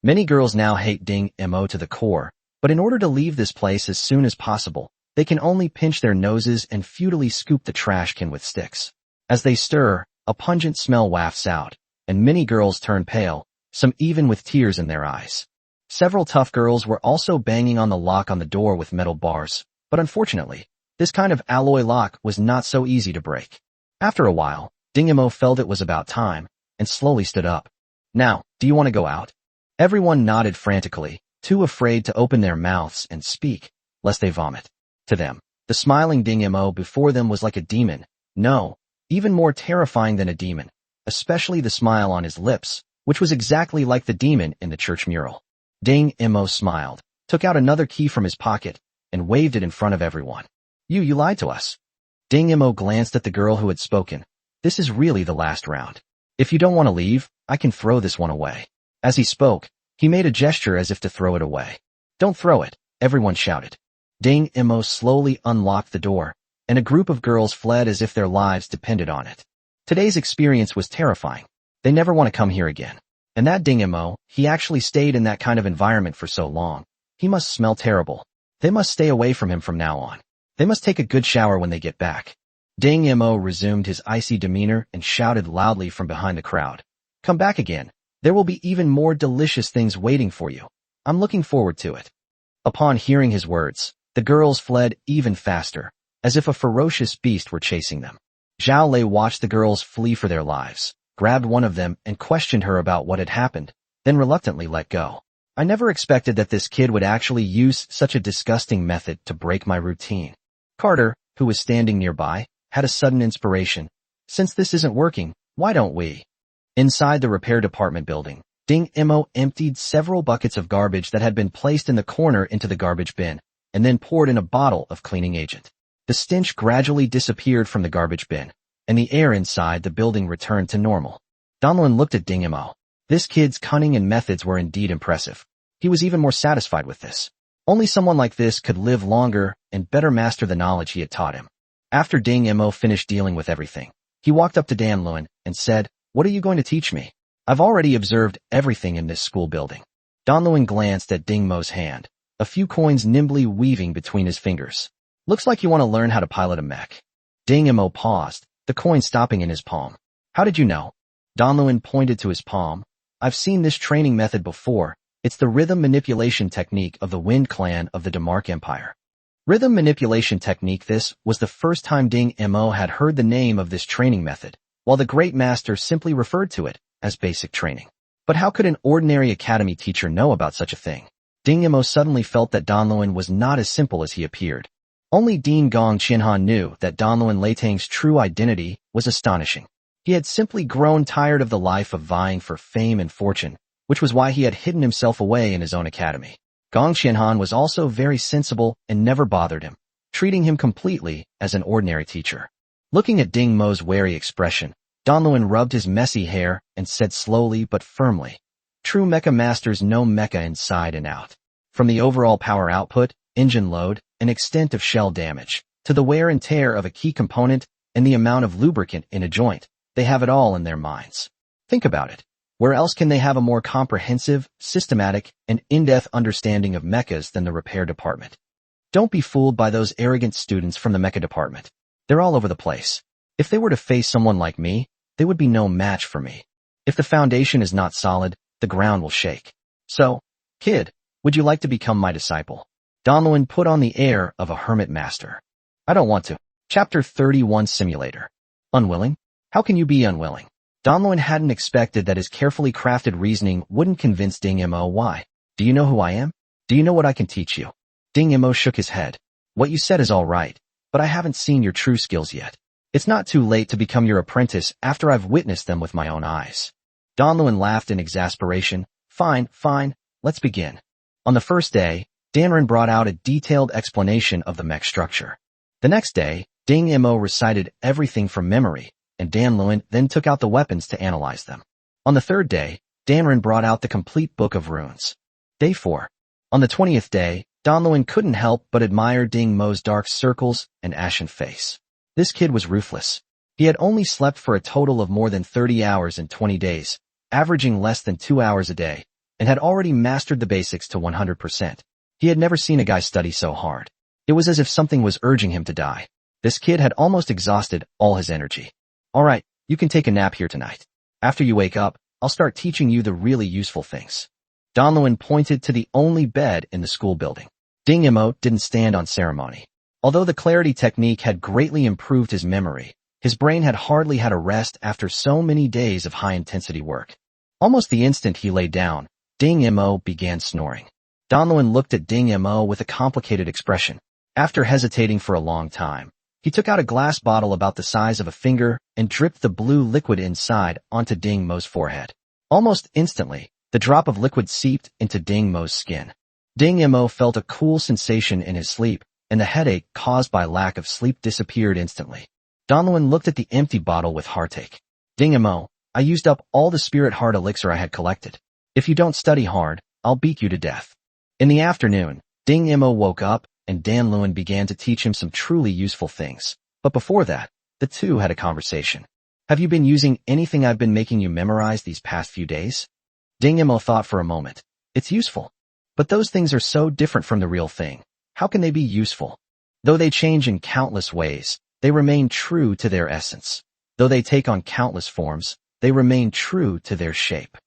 Many girls now hate Ding Mo to the core, but in order to leave this place as soon as possible, they can only pinch their noses and futilely scoop the trash can with sticks. As they stir, a pungent smell wafts out, and many girls turn pale, some even with tears in their eyes. Several tough girls were also banging on the lock on the door with metal bars, but unfortunately, this kind of alloy lock was not so easy to break. After a while, Ding Mo felt it was about time, and slowly stood up. Now, do you want to go out? Everyone nodded frantically, too afraid to open their mouths and speak, lest they vomit. To them, the smiling Ding Mo before them was like a demon. No, even more terrifying than a demon, especially the smile on his lips, which was exactly like the demon in the church mural. Ding Mo smiled, took out another key from his pocket, and waved it in front of everyone. You lied to us. Ding Mo glanced at the girl who had spoken. This is really the last round. If you don't want to leave, I can throw this one away. As he spoke, he made a gesture as if to throw it away. Don't throw it, everyone shouted. Ding Mo slowly unlocked the door, and a group of girls fled as if their lives depended on it. Today's experience was terrifying. They never want to come here again. And that Ding Mo, he actually stayed in that kind of environment for so long. He must smell terrible. They must stay away from him from now on. They must take a good shower when they get back. Ding Mo resumed his icy demeanor and shouted loudly from behind the crowd. Come back again. There will be even more delicious things waiting for you. I'm looking forward to it. Upon hearing his words, the girls fled even faster, as if a ferocious beast were chasing them. Zhao Lei watched the girls flee for their lives, grabbed one of them and questioned her about what had happened, then reluctantly let go. I never expected that this kid would actually use such a disgusting method to break my routine. Carter, who was standing nearby, had a sudden inspiration. Since this isn't working, why don't we? Inside the repair department building, Ding Mo emptied several buckets of garbage that had been placed in the corner into the garbage bin, and then poured in a bottle of cleaning agent. The stench gradually disappeared from the garbage bin, and the air inside the building returned to normal. Donlin looked at Ding Mo. This kid's cunning and methods were indeed impressive. He was even more satisfied with this. Only someone like this could live longer and better master the knowledge he had taught him. After Ding Mo finished dealing with everything, He walked up to Dan Lewin and said, "What are you going to teach me? I've already observed everything in this school building." Dan Lewin glanced at Ding Mo's hand, a few coins nimbly weaving between his fingers. "Looks like you want to learn how to pilot a mech." Ding Mo paused, the coin stopping in his palm. "How did you know?" Dan Lewin pointed to his palm. "I've seen this training method before. It's the rhythm manipulation technique of the Wind Clan of the Damark Empire." Rhythm manipulation technique. This was the first time Ding Mo had heard the name of this training method, while the Great Master simply referred to it as basic training. But how could an ordinary academy teacher know about such a thing? Ding Mo suddenly felt that Dan Lewin was not as simple as he appeared. Only Dean Gong Qianhan knew that Dan Lewin Leitang's true identity was astonishing. He had simply grown tired of the life of vying for fame and fortune, which was why he had hidden himself away in his own academy. Gong Qianhan was also very sensible and never bothered him, treating him completely as an ordinary teacher. Looking at Ding Mo's wary expression, Dan Lewin rubbed his messy hair and said slowly but firmly, "True mecha masters know mecha inside and out. From the overall power output, engine load, and extent of shell damage, to the wear and tear of a key component and the amount of lubricant in a joint, they have it all in their minds. Think about it. Where else can they have a more comprehensive, systematic, and in-depth understanding of mechas than the repair department? Don't be fooled by those arrogant students from the mecha department. They're all over the place. If they were to face someone like me, they would be no match for me. If the foundation is not solid, the ground will shake. So, kid, would you like to become my disciple?" Dan Lewin put on the air of a hermit master. "I don't want to." Chapter 31 Simulator. Unwilling? How can you be unwilling? Dan Lewin hadn't expected that his carefully crafted reasoning wouldn't convince Ding Mo. "Why? Do you know who I am? Do you know what I can teach you?" Ding Mo shook his head. "What you said is all right, but I haven't seen your true skills yet. It's not too late to become your apprentice after I've witnessed them with my own eyes." Dan Lewin laughed in exasperation. Fine, let's begin." On the first day, Danrin brought out a detailed explanation of the mech structure. The next day, Ding Mo recited everything from memory, and Dan Lewin then took out the weapons to analyze them. On the third day, Danrin brought out the complete book of runes. Day 4. On the 20th day, Dan Lewin couldn't help but admire Ding Mo's dark circles and ashen face. This kid was ruthless. He had only slept for a total of more than 30 hours in 20 days, averaging less than 2 hours a day, and had already mastered the basics to 100%. He had never seen a guy study so hard. It was as if something was urging him to die. This kid had almost exhausted all his energy. "All right, you can take a nap here tonight. After you wake up, I'll start teaching you the really useful things." Dan Lewin pointed to the only bed in the school building. Ding Mo didn't stand on ceremony. Although the clarity technique had greatly improved his memory, his brain had hardly had a rest after so many days of high-intensity work. Almost the instant he lay down, Ding Mo began snoring. Dan Lewin looked at Ding Mo with a complicated expression. After hesitating for a long time, he took out a glass bottle about the size of a finger and dripped the blue liquid inside onto Ding Mo's forehead. Almost instantly, the drop of liquid seeped into Ding Mo's skin. Ding Mo felt a cool sensation in his sleep, and the headache caused by lack of sleep disappeared instantly. Dan Lewin looked at the empty bottle with heartache. "Ding Mo, I used up all the spirit heart elixir I had collected. If you don't study hard, I'll beat you to death." In the afternoon, Ding Mo woke up, and Dan Lewin began to teach him some truly useful things. But before that, the two had a conversation. "Have you been using anything I've been making you memorize these past few days?" Ding Mo thought for a moment. "It's useful. But those things are so different from the real thing. How can they be useful? Though they change in countless ways, they remain true to their essence. Though they take on countless forms, they remain true to their shape."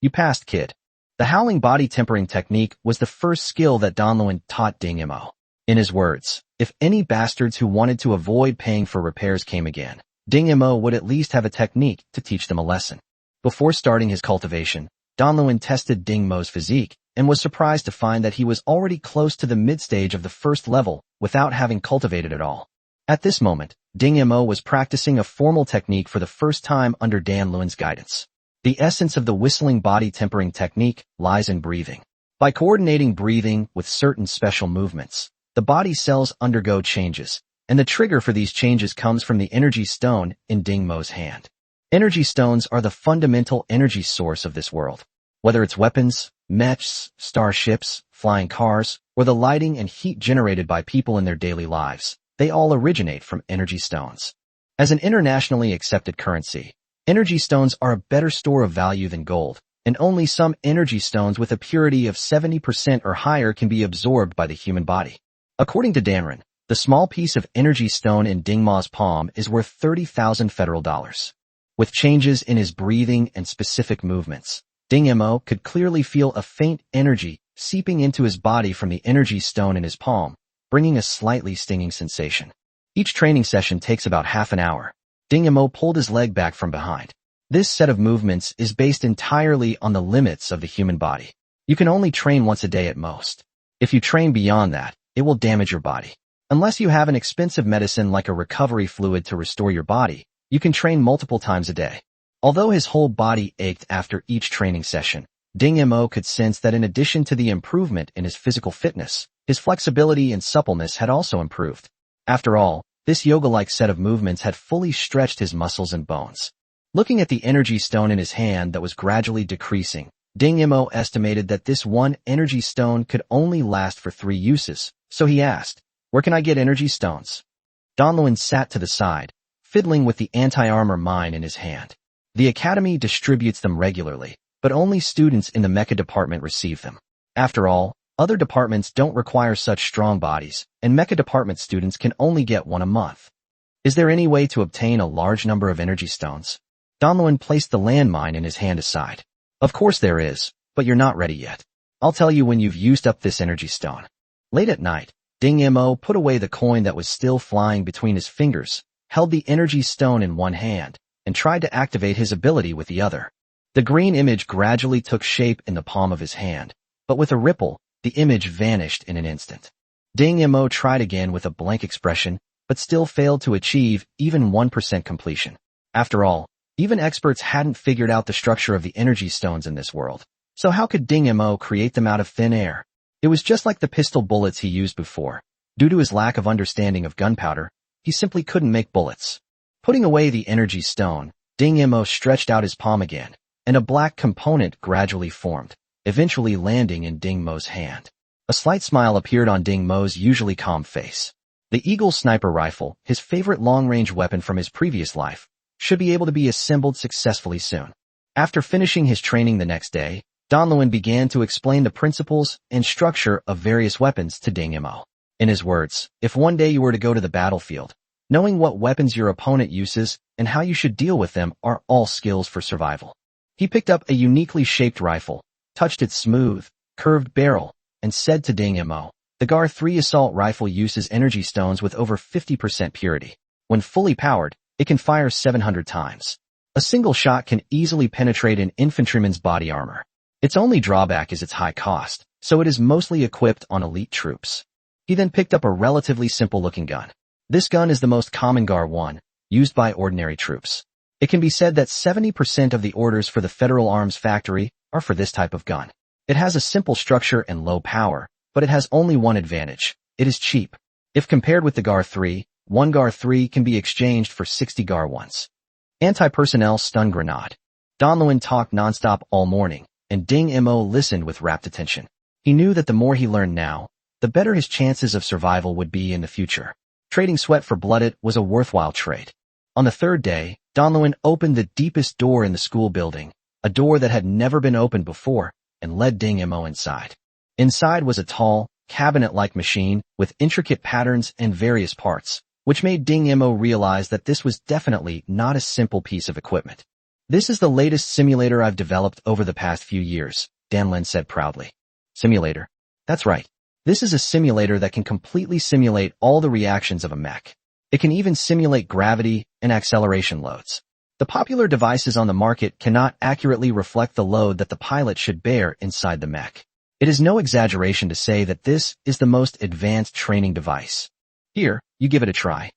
"You passed, kid." The howling body tempering technique was the first skill that Dan Lewin taught Ding Mo. In his words, if any bastards who wanted to avoid paying for repairs came again, Ding Mo would at least have a technique to teach them a lesson. Before starting his cultivation, Dan Lewin tested Ding Mo's physique and was surprised to find that he was already close to the mid-stage of the first level without having cultivated at all. At this moment, Ding Mo was practicing a formal technique for the first time under Dan Lewin's guidance. The essence of the whistling body tempering technique lies in breathing. By coordinating breathing with certain special movements, the body cells undergo changes, and the trigger for these changes comes from the energy stone in Ding Mo's hand. Energy stones are the fundamental energy source of this world. Whether it's weapons, mechs, starships, flying cars, or the lighting and heat generated by people in their daily lives, they all originate from energy stones. As an internationally accepted currency, energy stones are a better store of value than gold, and only some energy stones with a purity of 70% or higher can be absorbed by the human body. According to Danron, the small piece of energy stone in Ding Ma's palm is worth 30,000 federal dollars. With changes in his breathing and specific movements, Ding Mo could clearly feel a faint energy seeping into his body from the energy stone in his palm, bringing a slightly stinging sensation. Each training session takes about half an hour. Ding Mo pulled his leg back from behind. This set of movements is based entirely on the limits of the human body. You can only train once a day at most. If you train beyond that, it will damage your body. Unless you have an expensive medicine like a recovery fluid to restore your body, you can train multiple times a day. Although his whole body ached after each training session, Ding Mo could sense that in addition to the improvement in his physical fitness, his flexibility and suppleness had also improved. After all, this yoga-like set of movements had fully stretched his muscles and bones. Looking at the energy stone in his hand that was gradually decreasing, Ding Mo estimated that this one energy stone could only last for 3 uses, so he asked, "Where can I get energy stones?" Donluin sat to the side, fiddling with the anti-armor mine in his hand. The academy distributes them regularly, but only students in the mecha department receive them. After all, other departments don't require such strong bodies, and mecha department students can only get one a month. Is there any way to obtain a large number of energy stones? Donluin placed the landmine in his hand aside. Of course there is, but you're not ready yet. I'll tell you when you've used up this energy stone. Late at night, Ding Mo put away the coin that was still flying between his fingers, held the energy stone in one hand, and tried to activate his ability with the other. The green image gradually took shape in the palm of his hand, but with a ripple, the image vanished in an instant. Ding Mo tried again with a blank expression, but still failed to achieve even 1% completion. After all, even experts hadn't figured out the structure of the energy stones in this world, so how could Ding Mo create them out of thin air? It was just like the pistol bullets he used before. Due to his lack of understanding of gunpowder, he simply couldn't make bullets. Putting away the energy stone, Ding Mo stretched out his palm again, and a black component gradually formed, eventually landing in Ding Mo's hand. A slight smile appeared on Ding Mo's usually calm face. The Eagle sniper rifle, his favorite long-range weapon from his previous life, should be able to be assembled successfully soon. After finishing his training the next day, Donluin began to explain the principles and structure of various weapons to Ding Mo. In his words, if one day you were to go to the battlefield, knowing what weapons your opponent uses and how you should deal with them are all skills for survival. He picked up a uniquely shaped rifle, touched its smooth, curved barrel, and said to Ding Mo, the GAR-3 assault rifle uses energy stones with over 50% purity. When fully powered, it can fire 700 times. A single shot can easily penetrate an infantryman's body armor. Its only drawback is its high cost, so it is mostly equipped on elite troops. He then picked up a relatively simple-looking gun. This gun is the most common GAR-1, used by ordinary troops. It can be said that 70% of the orders for the Federal Arms Factory are for this type of gun. It has a simple structure and low power, but it has only one advantage. It is cheap. If compared with the GAR-3, one GAR-3 can be exchanged for 60 GAR-1s. Anti-personnel stun grenade. Donluin talked nonstop all morning, and Ding Mo listened with rapt attention. He knew that the more he learned now, the better his chances of survival would be in the future. Trading sweat for blooded was a worthwhile trade. On the third day, Donluin opened the deepest door in the school building, a door that had never been opened before, and led Ding Mo inside. Inside was a tall, cabinet-like machine with intricate patterns and various parts, which made Ding Mo realize that this was definitely not a simple piece of equipment. This is the latest simulator I've developed over the past few years, Danlin said proudly. Simulator? That's right. This is a simulator that can completely simulate all the reactions of a mech. It can even simulate gravity and acceleration loads. The popular devices on the market cannot accurately reflect the load that the pilot should bear inside the mech. It is no exaggeration to say that this is the most advanced training device. Here, you give it a try.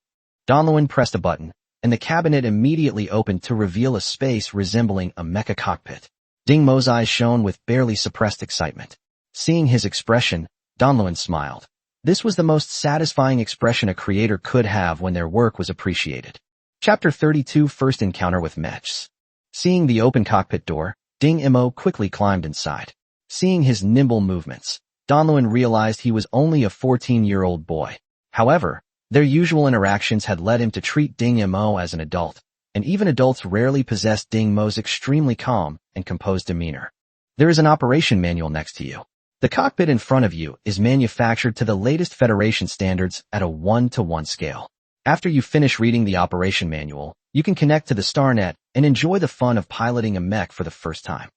Donluin pressed a button, and the cabinet immediately opened to reveal a space resembling a mecha cockpit. Ding Mo's eyes shone with barely suppressed excitement. Seeing his expression, Donluin smiled. This was the most satisfying expression a creator could have when their work was appreciated. Chapter 32 First Encounter with Mechs. Seeing the open cockpit door, Ding Mo quickly climbed inside. Seeing his nimble movements, Donluin realized he was only a 14-year-old boy. However, Their usual interactions had led him to treat Ding Mo as an adult, and even adults rarely possessed Ding Mo's extremely calm and composed demeanor. There is an operation manual next to you. The cockpit in front of you is manufactured to the latest Federation standards at a 1-to-1 scale. After you finish reading the operation manual, you can connect to the StarNet and enjoy the fun of piloting a mech for the first time.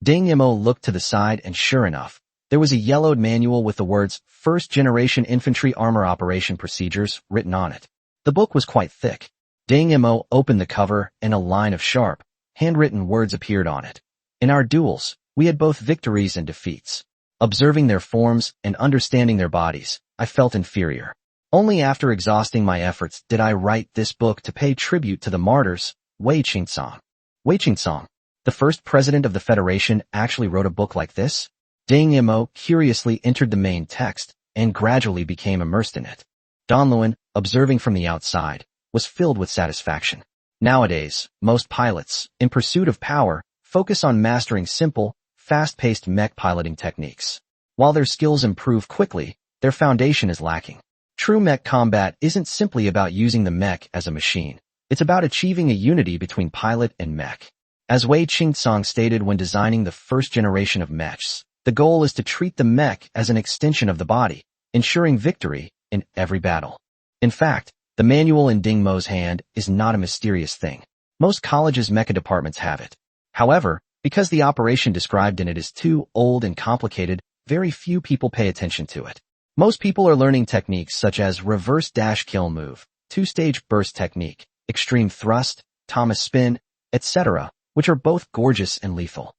Ding Mo looked to the side and sure enough, there was a yellowed manual with the words First Generation Infantry Armor Operation Procedures written on it. The book was quite thick. Ding Mo opened the cover and a line of sharp, handwritten words appeared on it. In our duels, we had both victories and defeats. Observing their forms and understanding their bodies, I felt inferior. Only after exhausting my efforts did I write this book to pay tribute to the martyrs, Wei Qingcong. Wei Qingcong, the first president of the Federation, actually wrote a book like this? Ding Mo curiously entered the main text and gradually became immersed in it. Donluan, observing from the outside, was filled with satisfaction. Nowadays, most pilots, in pursuit of power, focus on mastering simple, fast-paced mech piloting techniques. While their skills improve quickly, their foundation is lacking. True mech combat isn't simply about using the mech as a machine. It's about achieving a unity between pilot and mech. As Wei Qingcong stated when designing the first generation of mechs, the goal is to treat the mech as an extension of the body, ensuring victory in every battle. In fact, the manual in Ding Mo's hand is not a mysterious thing. Most colleges' mecha departments have it. However, because the operation described in it is too old and complicated, very few people pay attention to it. Most people are learning techniques such as reverse dash kill move, two-stage burst technique, extreme thrust, Thomas spin, etc., which are both gorgeous and lethal.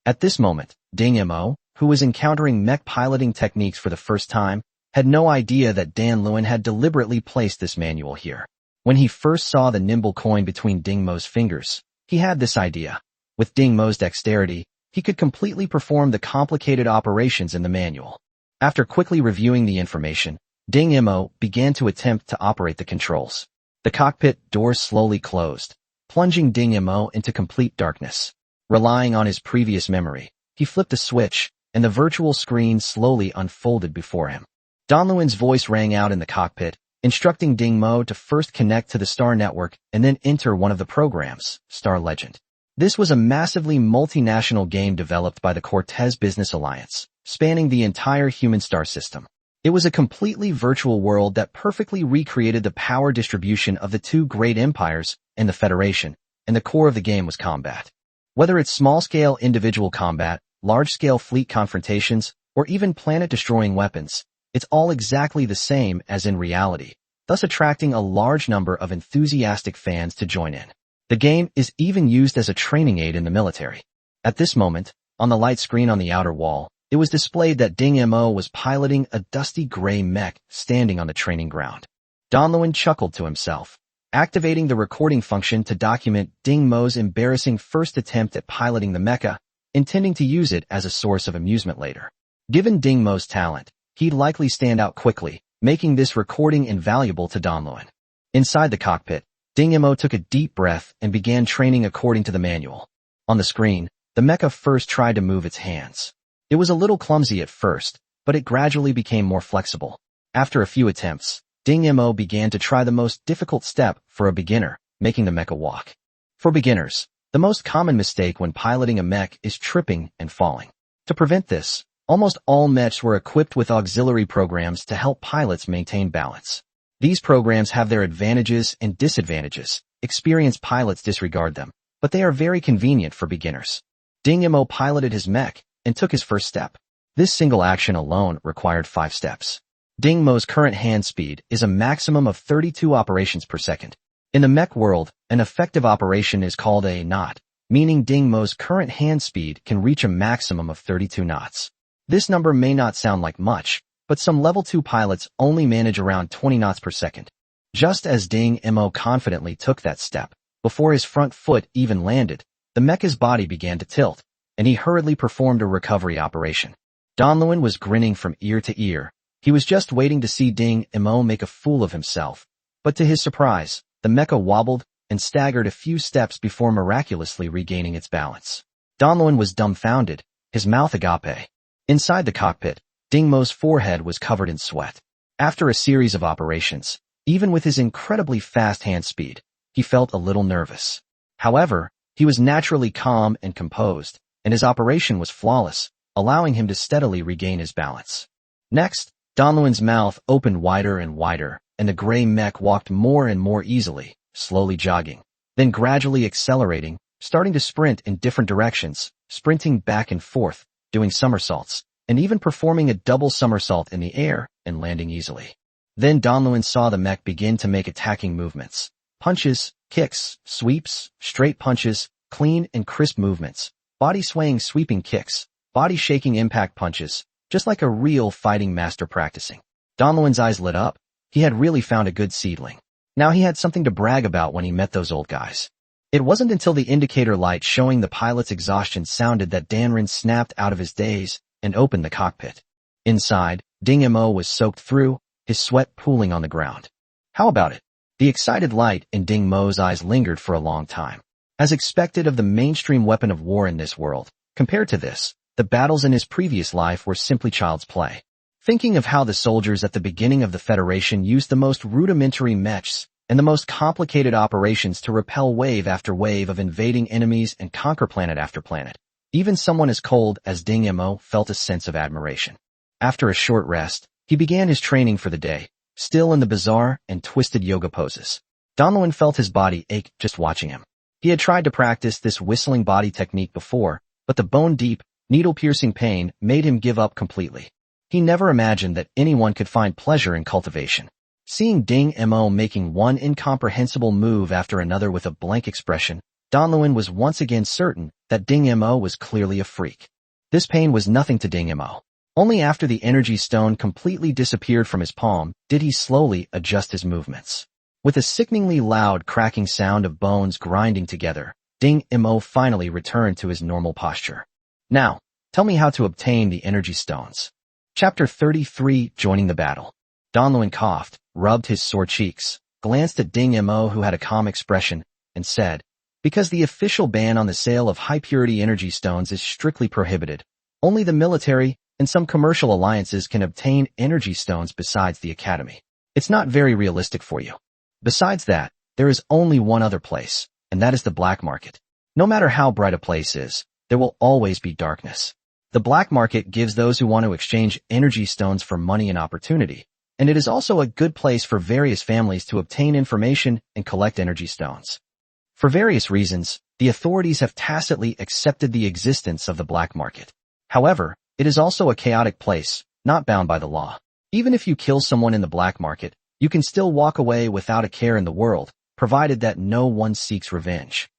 At this moment, Ding Mo, who was encountering mech piloting techniques for the first time, had no idea that Dan Luan had deliberately placed this manual here. When he first saw the nimble coin between Ding Mo's fingers, he had this idea. With Ding Mo's dexterity, he could completely perform the complicated operations in the manual. After quickly reviewing the information, Ding Mo began to attempt to operate the controls. The cockpit doors slowly closed, plunging Ding Mo into complete darkness. Relying on his previous memory, he flipped a switch, and the virtual screen slowly unfolded before him. Donluan's voice rang out in the cockpit, instructing Ding Mo to first connect to the Star Network and then enter one of the programs, Star Legend. This was a massively multinational game developed by the Cortez Business Alliance, spanning the entire human star system. It was a completely virtual world that perfectly recreated the power distribution of the two great empires and the Federation, and the core of the game was combat. Whether it's small-scale individual combat, large-scale fleet confrontations, or even planet-destroying weapons, it's all exactly the same as in reality, thus attracting a large number of enthusiastic fans to join in. The game is even used as a training aid in the military. At this moment, on the light screen on the outer wall, it was displayed that Ding Mo was piloting a dusty gray mech standing on the training ground. Donluan chuckled to himself, activating the recording function to document Ding Mo's embarrassing first attempt at piloting the mecha, intending to use it as a source of amusement later. Given Ding Mo's talent, he'd likely stand out quickly, making this recording invaluable to Donluan. Inside the cockpit, Ding Mo took a deep breath and began training according to the manual. On the screen, the mecha first tried to move its hands. It was a little clumsy at first, but it gradually became more flexible. After a few attempts, Ding Mo began to try the most difficult step for a beginner, making the mecha walk. For beginners, the most common mistake when piloting a mech is tripping and falling. To prevent this, almost all mechs were equipped with auxiliary programs to help pilots maintain balance. These programs have their advantages and disadvantages. Experienced pilots disregard them, but they are very convenient for beginners. Ding Mo piloted his mech and took his first step. This single action alone required 5 steps. Ding Mo's current hand speed is a maximum of 32 operations per second. In the mech world, an effective operation is called a knot, meaning Ding Mo's current hand speed can reach a maximum of 32 knots. This number may not sound like much, but some level 2 pilots only manage around 20 knots per second. Just as Ding Mo confidently took that step, before his front foot even landed, the mecha's body began to tilt, and he hurriedly performed a recovery operation. Donluan was grinning from ear to ear. He was just waiting to see Ding Mo make a fool of himself. But to his surprise, the mecha wobbled and staggered a few steps before miraculously regaining its balance. Donluan was dumbfounded, his mouth agape. Inside the cockpit, Ding Mo's forehead was covered in sweat. After a series of operations, Even with his incredibly fast hand speed, he felt a little nervous. However, he was naturally calm and composed, and his operation was flawless, allowing him to steadily regain his balance. Next, Donluin's mouth opened wider and wider, and the gray mech walked more and more easily, slowly jogging, then gradually accelerating, starting to sprint in different directions, sprinting back and forth, doing somersaults, and even performing a double somersault in the air and landing easily. Then Donluin saw the mech begin to make attacking movements. Punches, kicks, sweeps, straight punches, clean and crisp movements, body swaying sweeping kicks, body shaking impact punches, just like a real fighting master practicing. Donluin's eyes lit up. He had really found a good seedling. Now he had something to brag about when he met those old guys. It wasn't until the indicator light showing the pilot's exhaustion sounded that Danrin snapped out of his daze and opened the cockpit. Inside, Ding Mo was soaked through, his sweat pooling on the ground. How about it? The excited light in Ding Mo's eyes lingered for a long time. As expected of the mainstream weapon of war in this world, compared to this, the battles in his previous life were simply child's play. Thinking of how the soldiers at the beginning of the Federation used the most rudimentary mechs and the most complicated operations to repel wave after wave of invading enemies and conquer planet after planet, even someone as cold as Ding Mo felt a sense of admiration. After a short rest, he began his training for the day, still in the bizarre and twisted yoga poses. Donluin felt his body ache just watching him. He had tried to practice this whistling body technique before, but the bone-deep, needle-piercing pain made him give up completely. He never imagined that anyone could find pleasure in cultivation. Seeing Ding Mo making one incomprehensible move after another with a blank expression, Donluin was once again certain that Ding Mo was clearly a freak. This pain was nothing to Ding Mo. Only after the energy stone completely disappeared from his palm did he slowly adjust his movements. With a sickeningly loud cracking sound of bones grinding together, Ding Mo finally returned to his normal posture. Now, tell me how to obtain the energy stones. Chapter 33, Joining the Battle. Donluin coughed, rubbed his sore cheeks, glanced at Ding Mo who had a calm expression, and said, because the official ban on the sale of high-purity energy stones is strictly prohibited, only the military and some commercial alliances can obtain energy stones besides the Academy. It's not very realistic for you. Besides that, there is only one other place, and that is the black market. No matter how bright a place is, there will always be darkness. The black market gives those who want to exchange energy stones for money and opportunity, and it is also a good place for various families to obtain information and collect energy stones. For various reasons, the authorities have tacitly accepted the existence of the black market. However, it is also a chaotic place, not bound by the law. Even if you kill someone in the black market, you can still walk away without a care in the world, provided that no one seeks revenge.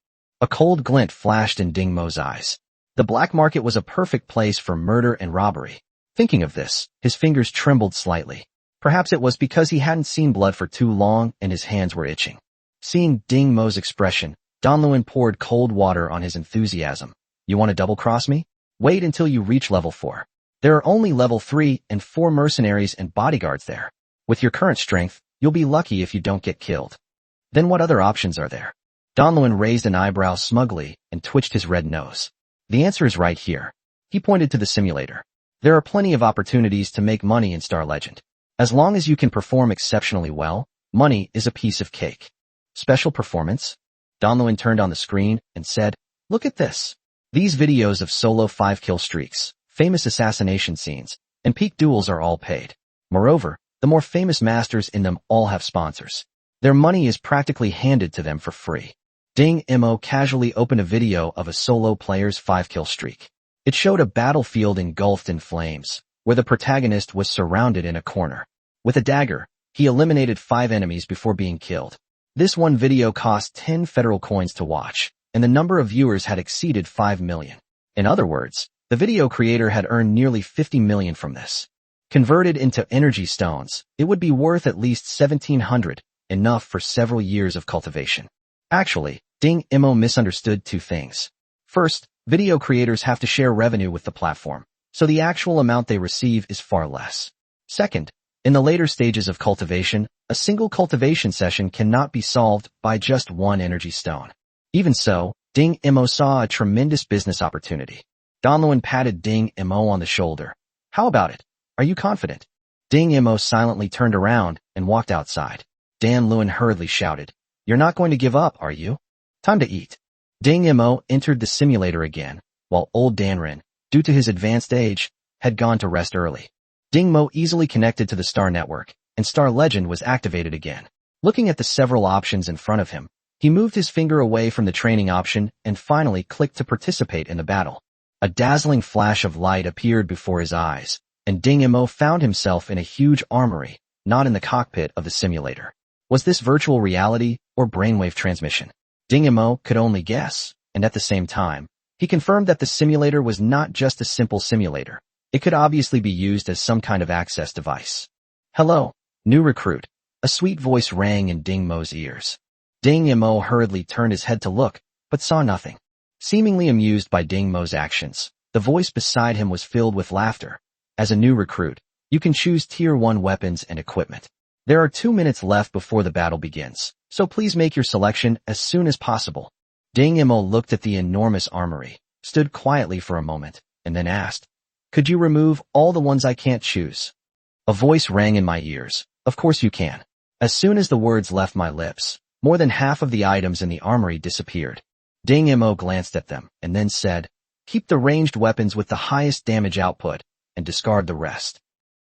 A cold glint flashed in Ding Mo's eyes. The black market was a perfect place for murder and robbery. Thinking of this, his fingers trembled slightly. Perhaps it was because he hadn't seen blood for too long and his hands were itching. Seeing Ding Mo's expression, Donluin poured cold water on his enthusiasm. You want to double-cross me? Wait until you reach level 4. There are only level 3 and 4 mercenaries and bodyguards there. With your current strength, you'll be lucky if you don't get killed. Then what other options are there? Donluin raised an eyebrow smugly and twitched his red nose. The answer is right here. He pointed to the simulator. There are plenty of opportunities to make money in Star Legend. As long as you can perform exceptionally well, money is a piece of cake. Special performance? Donluin turned on the screen and said, look at this. These videos of solo 5-kill streaks, famous assassination scenes, and peak duels are all paid. Moreover, the more famous masters in them all have sponsors. Their money is practically handed to them for free. Ding Mo casually opened a video of a solo player's 5-kill streak. It showed a battlefield engulfed in flames, where the protagonist was surrounded in a corner. With a dagger, he eliminated 5 enemies before being killed. This one video cost 10 federal coins to watch, and the number of viewers had exceeded 5 million. In other words, the video creator had earned nearly 50 million from this. Converted into energy stones, it would be worth at least 1,700, enough for several years of cultivation. Actually, Ding Mo misunderstood 2 things. First, video creators have to share revenue with the platform, so the actual amount they receive is far less. Second, in the later stages of cultivation, a single cultivation session cannot be solved by just 1 energy stone. Even so, Ding Mo saw a tremendous business opportunity. Donluin patted Ding Mo on the shoulder. How about it? Are you confident? Ding Mo silently turned around and walked outside. Dan Lewin hurriedly shouted. You're not going to give up, are you? Time to eat. Ding Mo entered the simulator again, while old Danrin, due to his advanced age, had gone to rest early. Ding Mo easily connected to the Star Network, and Star Legend was activated again. Looking at the several options in front of him, he moved his finger away from the training option and finally clicked to participate in the battle. A dazzling flash of light appeared before his eyes, and Ding Mo found himself in a huge armory, not in the cockpit of the simulator. Was this virtual reality or brainwave transmission? Ding Mo could only guess, and at the same time, he confirmed that the simulator was not just a simple simulator. It could obviously be used as some kind of access device. Hello, new recruit. A sweet voice rang in Ding Mo's ears. Ding Mo hurriedly turned his head to look, but saw nothing. Seemingly amused by Ding Mo's actions, the voice beside him was filled with laughter. As a new recruit, you can choose Tier 1 weapons and equipment. There are 2 minutes left before the battle begins, so please make your selection as soon as possible. Ding Mo looked at the enormous armory, stood quietly for a moment, and then asked, Could you remove all the ones I can't choose? A voice rang in my ears. Of course you can. As soon as the words left my lips, more than half of the items in the armory disappeared. Ding Mo glanced at them and then said, Keep the ranged weapons with the highest damage output, and discard the rest.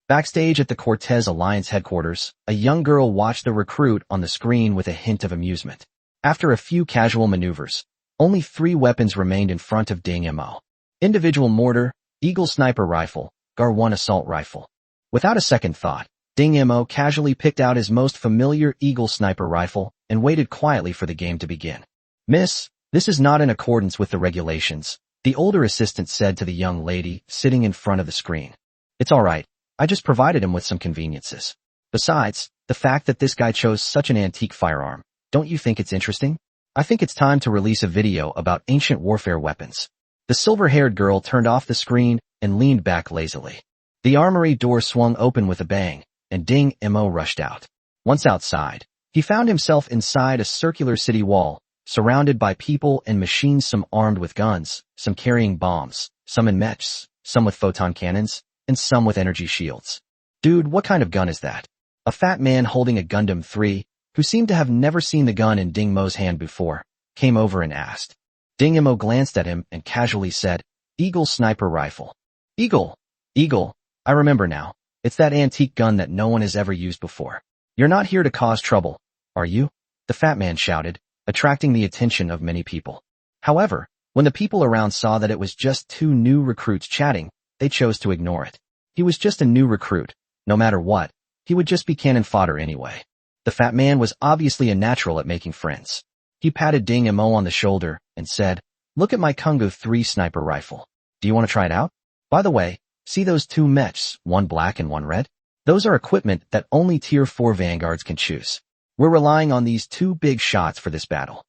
Backstage at the Cortez Alliance headquarters, a young girl watched the recruit on the screen with a hint of amusement. After a few casual maneuvers, only 3 weapons remained in front of Ding Mo. Individual mortar, Eagle sniper rifle, Gar-1 assault rifle. Without a second thought, Ding Mo casually picked out his most familiar Eagle sniper rifle and waited quietly for the game to begin. Miss, this is not in accordance with the regulations, the older assistant said to the young lady sitting in front of the screen. It's all right. I just provided him with some conveniences. Besides, the fact that this guy chose such an antique firearm, don't you think it's interesting? I think it's time to release a video about ancient warfare weapons. The silver-haired girl turned off the screen and leaned back lazily. The armory door swung open with a bang, and Ding Mo rushed out. Once outside, he found himself inside a circular city wall, surrounded by people and machines, some armed with guns, some carrying bombs, some in mechs, some with photon cannons, and some with energy shields. Dude, what kind of gun is that? A fat man holding a Gundam 3, who seemed to have never seen the gun in Ding Mo's hand before, came over and asked. Ding Mo glanced at him and casually said, Eagle sniper rifle. Eagle. I remember now. It's that antique gun that no one has ever used before. You're not here to cause trouble, are you? The fat man shouted, attracting the attention of many people. However, when the people around saw that it was just 2 new recruits chatting, they chose to ignore it. He was just a new recruit. No matter what, he would just be cannon fodder anyway. The fat man was obviously a natural at making friends. He patted Ding Mo on the shoulder and said, Look at my Kungu 3 sniper rifle. Do you want to try it out? By the way, see those 2 mechs, one black and one red? Those are equipment that only Tier 4 vanguards can choose. We're relying on these 2 big shots for this battle.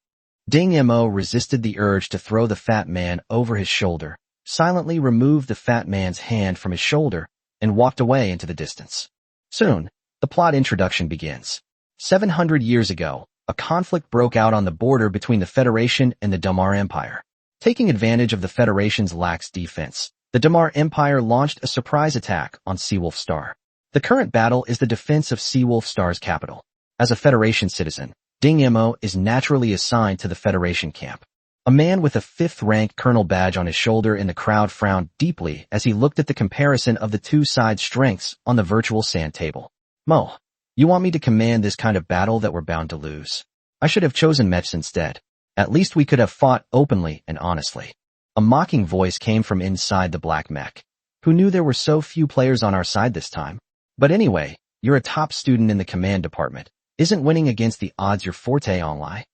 Ding Mo resisted the urge to throw the fat man over his shoulder, silently removed the fat man's hand from his shoulder, and walked away into the distance. Soon, the plot introduction begins. 700 years ago, a conflict broke out on the border between the Federation and the Damar Empire. Taking advantage of the Federation's lax defense, the Damar Empire launched a surprise attack on Seawolf Star. The current battle is the defense of Seawolf Star's capital. As a Federation citizen, Ding Mo is naturally assigned to the Federation camp. A man with a 5th-rank colonel badge on his shoulder in the crowd frowned deeply as he looked at the comparison of the 2 sides' strengths on the virtual sand table. Mo, you want me to command this kind of battle that we're bound to lose? I should have chosen mechs instead. At least we could have fought openly and honestly. A mocking voice came from inside the black mech. Who knew there were so few players on our side this time? But anyway, you're a top student in the command department. Isn't winning against the odds your forte, Onlai?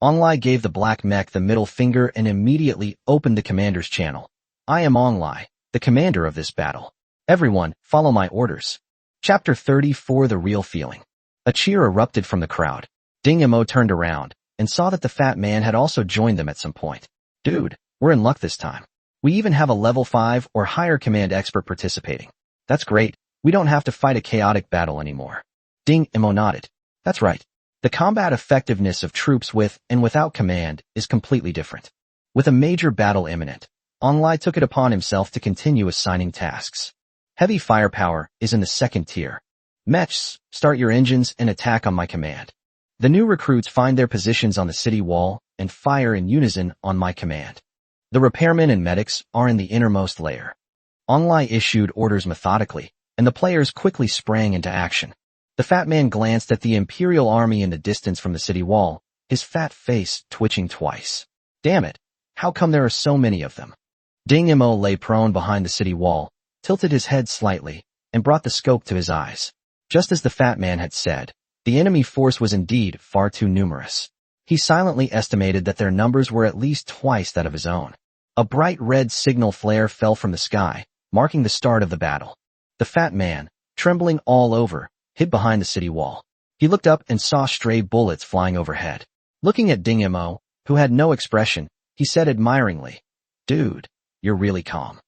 Onlai gave the black mech the middle finger and immediately opened the commander's channel. I am Onlai, the commander of this battle. Everyone, follow my orders. Chapter 34 The Real Feeling. A cheer erupted from the crowd. Ding Mo turned around and saw that the fat man had also joined them at some point. Dude, we're in luck this time. We even have a level 5 or higher command expert participating. That's great. We don't have to fight a chaotic battle anymore. Ding Mo nodded. That's right. The combat effectiveness of troops with and without command is completely different. With a major battle imminent, Onlai took it upon himself to continue assigning tasks. Heavy firepower is in the 2nd tier. Mechs, start your engines and attack on my command. The new recruits find their positions on the city wall and fire in unison on my command. The repairmen and medics are in the innermost layer. Onlai issued orders methodically, and the players quickly sprang into action. The fat man glanced at the Imperial army in the distance from the city wall, his fat face twitching twice. Damn it, how come there are so many of them? Ding Mo lay prone behind the city wall, tilted his head slightly, and brought the scope to his eyes. Just as the fat man had said, the enemy force was indeed far too numerous. He silently estimated that their numbers were at least twice that of his own. A bright red signal flare fell from the sky, marking the start of the battle. The fat man, trembling all over, hid behind the city wall. He looked up and saw stray bullets flying overhead. Looking at Ding Mo, who had no expression, he said admiringly, "Dude, you're really calm."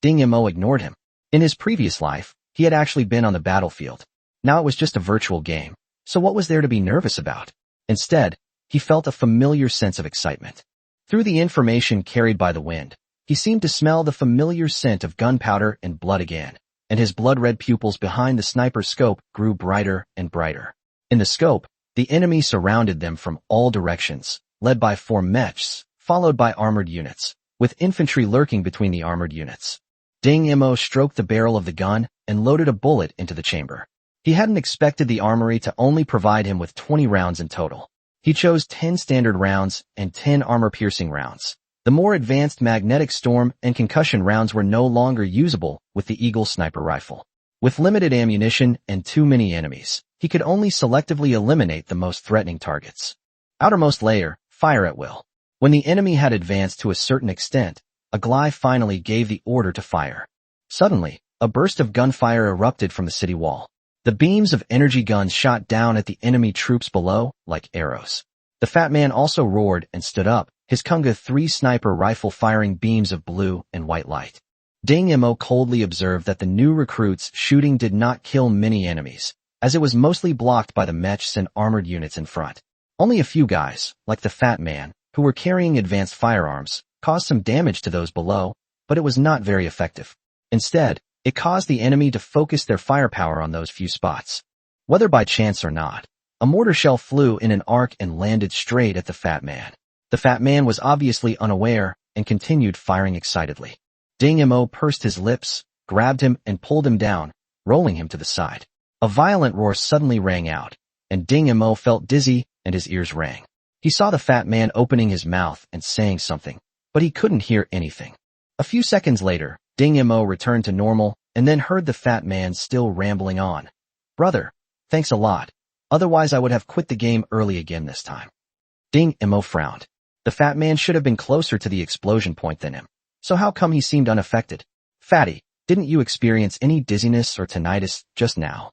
Ding Mo ignored him. In his previous life, he had actually been on the battlefield. Now it was just a virtual game, so what was there to be nervous about? Instead, he felt a familiar sense of excitement. Through the information carried by the wind, he seemed to smell the familiar scent of gunpowder and blood again, and his blood-red pupils behind the sniper's scope grew brighter and brighter. In the scope, the enemy surrounded them from all directions, led by 4 mechs, followed by armored units, with infantry lurking between the armored units. Ding Mo stroked the barrel of the gun and loaded a bullet into the chamber. He hadn't expected the armory to only provide him with 20 rounds in total. He chose 10 standard rounds and 10 armor-piercing rounds. The more advanced magnetic storm and concussion rounds were no longer usable with the Eagle sniper rifle. With limited ammunition and too many enemies, he could only selectively eliminate the most threatening targets. Outermost layer, fire at will. When the enemy had advanced to a certain extent, Aglai finally gave the order to fire. Suddenly, a burst of gunfire erupted from the city wall. The beams of energy guns shot down at the enemy troops below like arrows. The fat man also roared and stood up, his Kunga 3 sniper rifle firing beams of blue and white light. Ding Mo coldly observed that the new recruits' shooting did not kill many enemies, as it was mostly blocked by the mechs and armored units in front. Only a few guys, like the fat man, who were carrying advanced firearms, caused some damage to those below, but it was not very effective. Instead, it caused the enemy to focus their firepower on those few spots. Whether by chance or not, a mortar shell flew in an arc and landed straight at the fat man. The fat man was obviously unaware and continued firing excitedly. Ding Mo pursed his lips, grabbed him and pulled him down, rolling him to the side. A violent roar suddenly rang out, and Ding Mo felt dizzy and his ears rang. He saw the fat man opening his mouth and saying something, but he couldn't hear anything. A few seconds later, Ding Mo returned to normal and then heard the fat man still rambling on. "Brother, thanks a lot. Otherwise I would have quit the game early again this time." Ding Mo frowned. The fat man should have been closer to the explosion point than him. So how come he seemed unaffected? "Fatty, didn't you experience any dizziness or tinnitus just now?"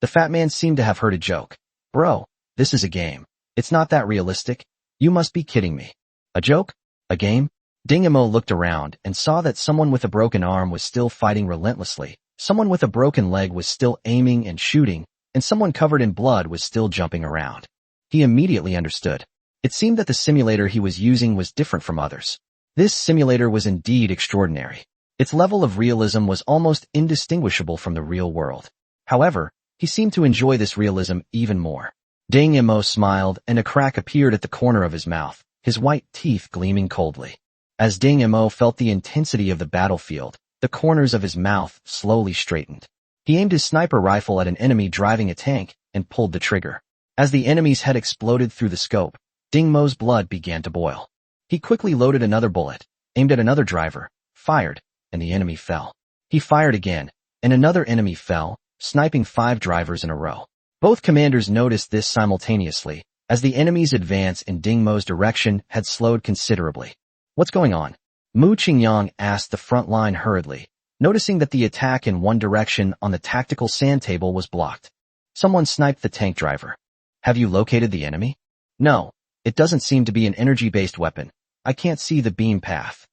The fat man seemed to have heard a joke. "Bro, this is a game. It's not that realistic. You must be kidding me." "A joke? A game?" Ding Mo looked around and saw that someone with a broken arm was still fighting relentlessly, someone with a broken leg was still aiming and shooting, and someone covered in blood was still jumping around. He immediately understood. It seemed that the simulator he was using was different from others. This simulator was indeed extraordinary. Its level of realism was almost indistinguishable from the real world. However, he seemed to enjoy this realism even more. Ding Mo smiled and a crack appeared at the corner of his mouth, his white teeth gleaming coldly. As Ding Mo felt the intensity of the battlefield, the corners of his mouth slowly straightened. He aimed his sniper rifle at an enemy driving a tank and pulled the trigger. As the enemy's head exploded through the scope, Ding Mo's blood began to boil. He quickly loaded another bullet, aimed at another driver, fired, and the enemy fell. He fired again, and another enemy fell, sniping 5 drivers in a row. Both commanders noticed this simultaneously, as the enemy's advance in Ding Mo's direction had slowed considerably. "What's going on?" Mu Qingyang asked the front line hurriedly, noticing that the attack in one direction on the tactical sand table was blocked. "Someone sniped the tank driver." "Have you located the enemy?" "No, it doesn't seem to be an energy-based weapon. I can't see the beam path."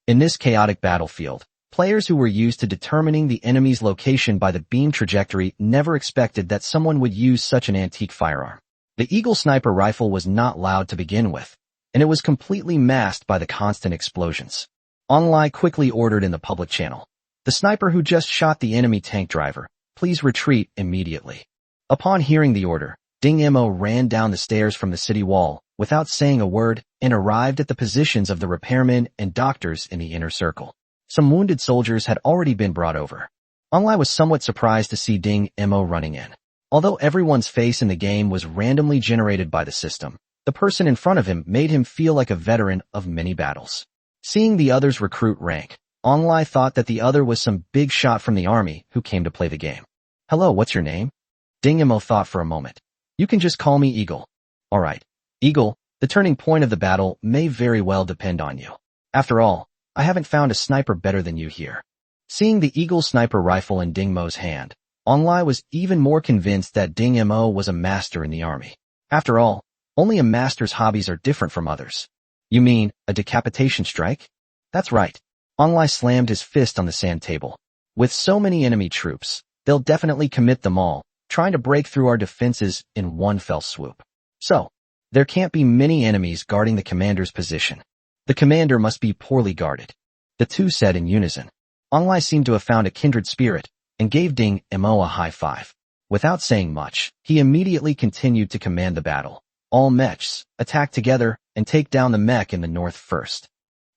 In this chaotic battlefield, players who were used to determining the enemy's location by the beam trajectory never expected that someone would use such an antique firearm. The Eagle sniper rifle was not loud to begin with, and it was completely masked by the constant explosions. Onlai quickly ordered in the public channel, "The sniper who just shot the enemy tank driver, please retreat immediately." Upon hearing the order, Ding Mo ran down the stairs from the city wall without saying a word and arrived at the positions of the repairmen and doctors in the inner circle. Some wounded soldiers had already been brought over. Onlai was somewhat surprised to see Ding Mo running in. Although everyone's face in the game was randomly generated by the system, the person in front of him made him feel like a veteran of many battles. Seeing the other's recruit rank, Onlai thought that the other was some big shot from the army who came to play the game. Hello, what's your name? Ding Mo thought for a moment. You can just call me Eagle. Alright, Eagle, the turning point of the battle may very well depend on you. After all, I haven't found a sniper better than you here. Seeing the Eagle sniper rifle in Ding Mo's hand, Onlai was even more convinced that Ding Mo was a master in the army. After all, only a master's hobbies are different from others. You mean, a decapitation strike? That's right. Onlai slammed his fist on the sand table. With so many enemy troops, they'll definitely commit them all, trying to break through our defenses in one fell swoop. So, there can't be many enemies guarding the commander's position. The commander must be poorly guarded. The two said in unison. Onlai seemed to have found a kindred spirit and gave Ding Mo a high five. Without saying much, he immediately continued to command the battle. All mechs, attack together and take down the mech in the north first.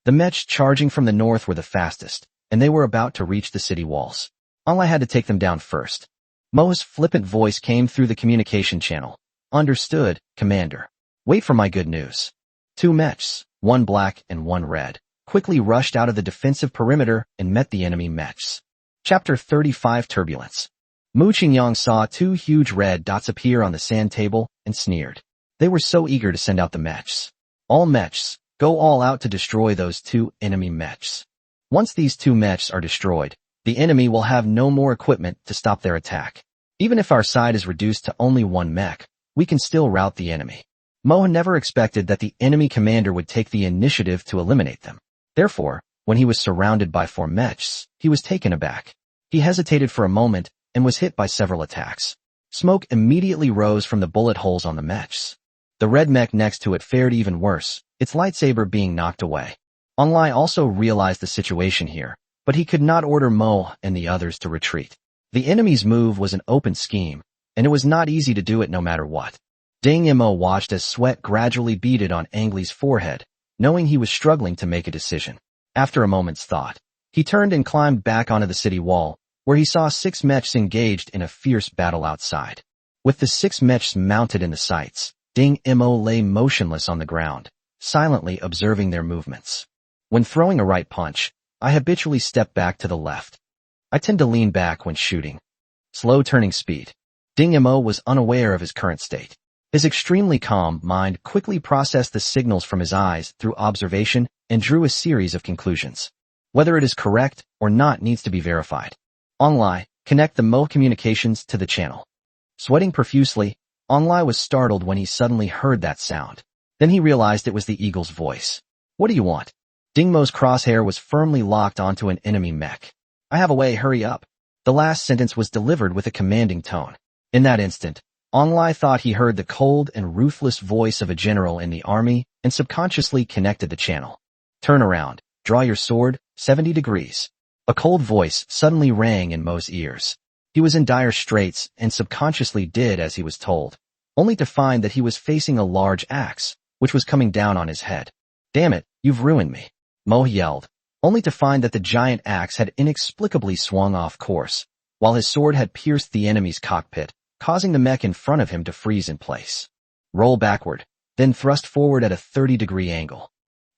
The mechs charging from the north were the fastest, and they were about to reach the city walls. Onlai had to take them down first. Mo's flippant voice came through the communication channel. Understood, Commander. Wait for my good news. Two mechs, one black and one red, quickly rushed out of the defensive perimeter and met the enemy mechs. Chapter 35 Turbulence. Mu Qingyang saw two huge red dots appear on the sand table and sneered. They were so eager to send out the mechs. All mechs, go all out to destroy those two enemy mechs. Once these two mechs are destroyed, the enemy will have no more equipment to stop their attack. Even if our side is reduced to only one mech, we can still rout the enemy. Mo never expected that the enemy commander would take the initiative to eliminate them. Therefore, when he was surrounded by four mechs, he was taken aback. He hesitated for a moment and was hit by several attacks. Smoke immediately rose from the bullet holes on the mechs. The red mech next to it fared even worse, its lightsaber being knocked away. Onlai also realized the situation here, but he could not order Mo and the others to retreat. The enemy's move was an open scheme, and it was not easy to do it no matter what. Ding Mo watched as sweat gradually beaded on Ang Lee's forehead, knowing he was struggling to make a decision. After a moment's thought, he turned and climbed back onto the city wall, where he saw 6 mechs engaged in a fierce battle outside. With the 6 mechs mounted in the sights, Ding Mo lay motionless on the ground, silently observing their movements. When throwing a right punch, I habitually step back to the left. I tend to lean back when shooting. Slow turning speed. Ding Mo was unaware of his current state. His extremely calm mind quickly processed the signals from his eyes through observation and drew a series of conclusions. Whether it is correct or not needs to be verified. Onlai, connect the Mo communications to the channel. Sweating profusely, Onlai was startled when he suddenly heard that sound. Then he realized it was the eagle's voice. What do you want? Ding Mo's crosshair was firmly locked onto an enemy mech. I have a way, hurry up. The last sentence was delivered with a commanding tone. In that instant, Onlai thought he heard the cold and ruthless voice of a general in the army and subconsciously connected the channel. Turn around, draw your sword, 70 degrees. A cold voice suddenly rang in Mo's ears. He was in dire straits and subconsciously did as he was told, only to find that he was facing a large axe, which was coming down on his head. Damn it, you've ruined me, Mo yelled, only to find that the giant axe had inexplicably swung off course, while his sword had pierced the enemy's cockpit, causing the mech in front of him to freeze in place. Roll backward, then thrust forward at a 30-degree angle.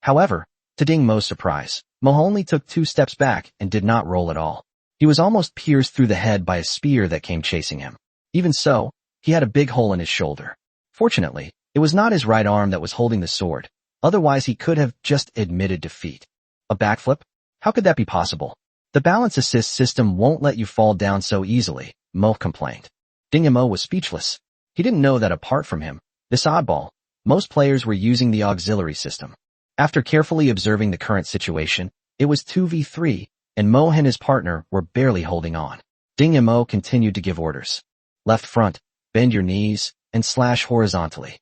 However, to Ding Mo's surprise, Mo only took 2 steps back and did not roll at all. He was almost pierced through the head by a spear that came chasing him. Even so, he had a big hole in his shoulder. Fortunately, it was not his right arm that was holding the sword, otherwise he could have just admitted defeat. A backflip? How could that be possible? The balance assist system won't let you fall down so easily, Mo complained. Ding Mo was speechless. He didn't know that apart from him, this oddball, most players were using the auxiliary system. After carefully observing the current situation, it was 2v3, and Mo and his partner were barely holding on. Ding Mo continued to give orders. Left front, bend your knees, and slash horizontally.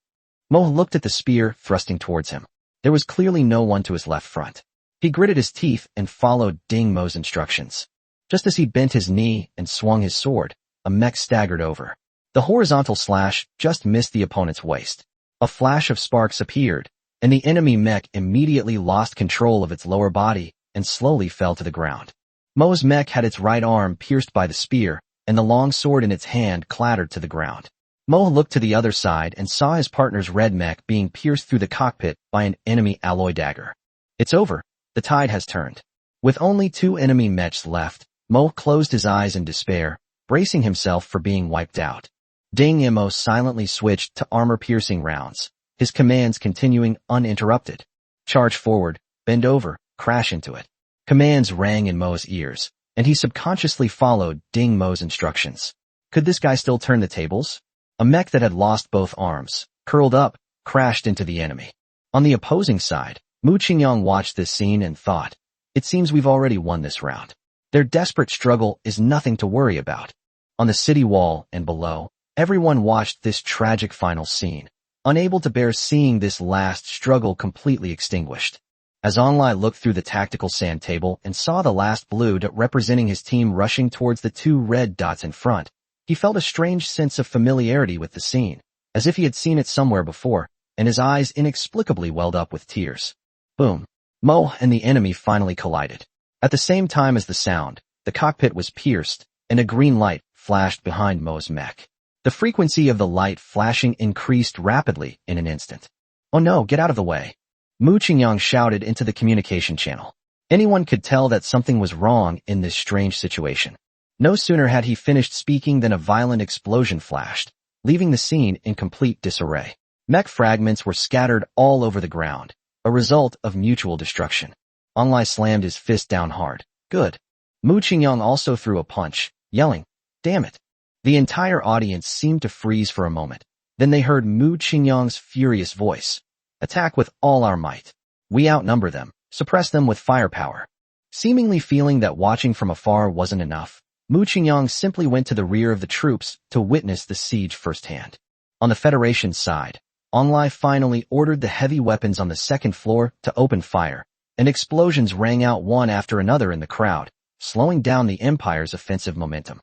Mo looked at the spear thrusting towards him. There was clearly no one to his left front. He gritted his teeth and followed Ding Mo's instructions. Just as he bent his knee and swung his sword, a mech staggered over. The horizontal slash just missed the opponent's waist. A flash of sparks appeared, and the enemy mech immediately lost control of its lower body and slowly fell to the ground. Mo's mech had its right arm pierced by the spear, and the long sword in its hand clattered to the ground. Mo looked to the other side and saw his partner's red mech being pierced through the cockpit by an enemy alloy dagger. It's over. The tide has turned. With only 2 enemy mechs left, Mo closed his eyes in despair, bracing himself for being wiped out. Ding Mo silently switched to armor-piercing rounds, his commands continuing uninterrupted. Charge forward, bend over, crash into it. Commands rang in Mo's ears, and he subconsciously followed Ding Mo's instructions. Could this guy still turn the tables? A mech that had lost both arms, curled up, crashed into the enemy. On the opposing side, Mu Qingyang watched this scene and thought, it seems we've already won this round. Their desperate struggle is nothing to worry about. On the city wall and below, everyone watched this tragic final scene, unable to bear seeing this last struggle completely extinguished. As Onlai looked through the tactical sand table and saw the last blue dot representing his team rushing towards the 2 red dots in front, he felt a strange sense of familiarity with the scene, as if he had seen it somewhere before, and his eyes inexplicably welled up with tears. Boom. Mo and the enemy finally collided. At the same time as the sound, the cockpit was pierced, and a green light flashed behind Mo's mech. The frequency of the light flashing increased rapidly in an instant. Oh no, get out of the way. Mu Qingyang shouted into the communication channel. Anyone could tell that something was wrong in this strange situation. No sooner had he finished speaking than a violent explosion flashed, leaving the scene in complete disarray. Mech fragments were scattered all over the ground, a result of mutual destruction. Onlai slammed his fist down hard. Good. Mu Qingyang also threw a punch, yelling, damn it. The entire audience seemed to freeze for a moment. Then they heard Mu Qingyang's furious voice. Attack with all our might. We outnumber them. Suppress them with firepower. Seemingly feeling that watching from afar wasn't enough, Mu Qingyang simply went to the rear of the troops to witness the siege firsthand. On the Federation's side, Onlai finally ordered the heavy weapons on the second floor to open fire, and explosions rang out one after another in the crowd, slowing down the Empire's offensive momentum.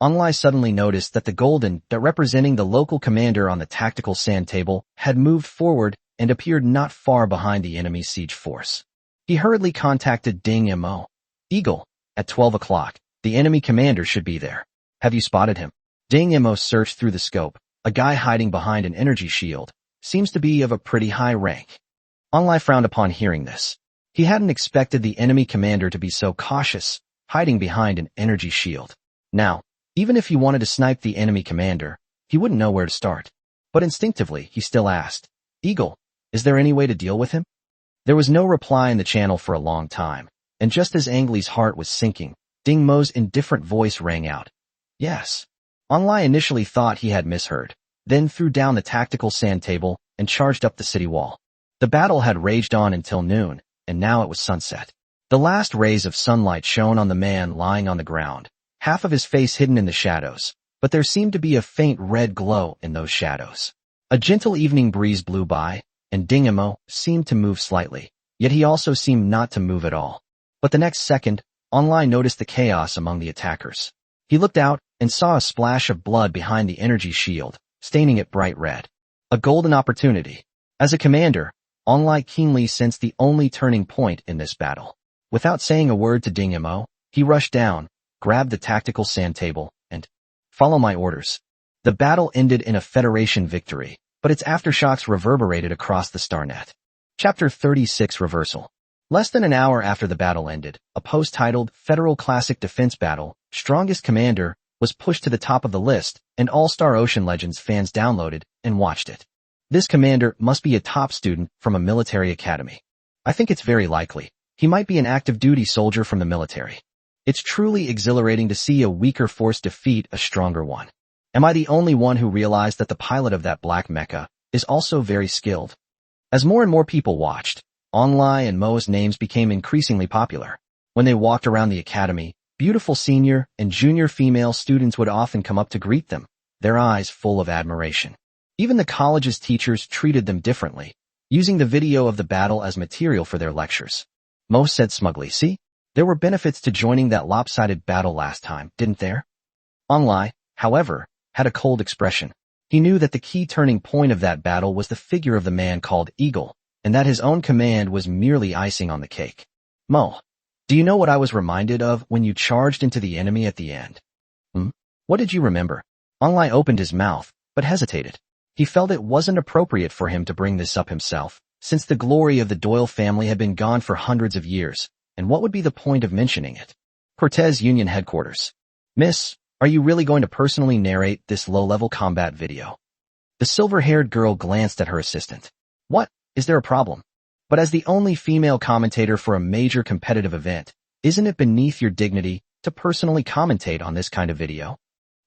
Onlai suddenly noticed that the golden dot representing the local commander on the tactical sand table had moved forward and appeared not far behind the enemy siege force. He hurriedly contacted Ding Mo. Eagle, at 12 o'clock, the enemy commander should be there. Have you spotted him? Ding Mo searched through the scope. A guy hiding behind an energy shield. Seems to be of a pretty high rank. Onlai frowned upon hearing this. He hadn't expected the enemy commander to be so cautious, hiding behind an energy shield. Now, even if he wanted to snipe the enemy commander, he wouldn't know where to start. But instinctively, he still asked, Eagle, is there any way to deal with him? There was no reply in the channel for a long time, and just as Ang Li's heart was sinking, Ding Mo's indifferent voice rang out. Yes. Onlai initially thought he had misheard, then threw down the tactical sand table and charged up the city wall. The battle had raged on until noon, and now it was sunset. The last rays of sunlight shone on the man lying on the ground, half of his face hidden in the shadows, but there seemed to be a faint red glow in those shadows. A gentle evening breeze blew by, and Ding Mo seemed to move slightly, yet he also seemed not to move at all. But the next second, Onlai noticed the chaos among the attackers. He looked out and saw a splash of blood behind the energy shield, staining it bright red. A golden opportunity. As a commander, Onlai keenly sensed the only turning point in this battle. Without saying a word to Ding Mo, he rushed down, grabbed the tactical sand table, and follow my orders. The battle ended in a Federation victory, but its aftershocks reverberated across the starnet. Chapter 36 Reversal. Less than an hour after the battle ended, a post titled Federal Classic Defense Battle, Strongest Commander, was pushed to the top of the list, and All-Star Ocean Legends fans downloaded and watched it. This commander must be a top student from a military academy. I think it's very likely. He might be an active duty soldier from the military. It's truly exhilarating to see a weaker force defeat a stronger one. Am I the only one who realized that the pilot of that black mecha is also very skilled? As more and more people watched, Onlai and Mo's names became increasingly popular. When they walked around the academy, beautiful senior and junior female students would often come up to greet them, their eyes full of admiration. Even the college's teachers treated them differently, using the video of the battle as material for their lectures. Mo said smugly, see? There were benefits to joining that lopsided battle last time, didn't there? Onlai, however, had a cold expression. He knew that the key turning point of that battle was the figure of the man called Eagle, and that his own command was merely icing on the cake. Mo, do you know what I was reminded of when you charged into the enemy at the end? What did you remember? Onglai opened his mouth, but hesitated. He felt it wasn't appropriate for him to bring this up himself, since the glory of the Doyle family had been gone for hundreds of years, and what would be the point of mentioning it? Cortez Union Headquarters. Miss, are you really going to personally narrate this low-level combat video? The silver-haired girl glanced at her assistant. What? Is there a problem? But as the only female commentator for a major competitive event, isn't it beneath your dignity to personally commentate on this kind of video?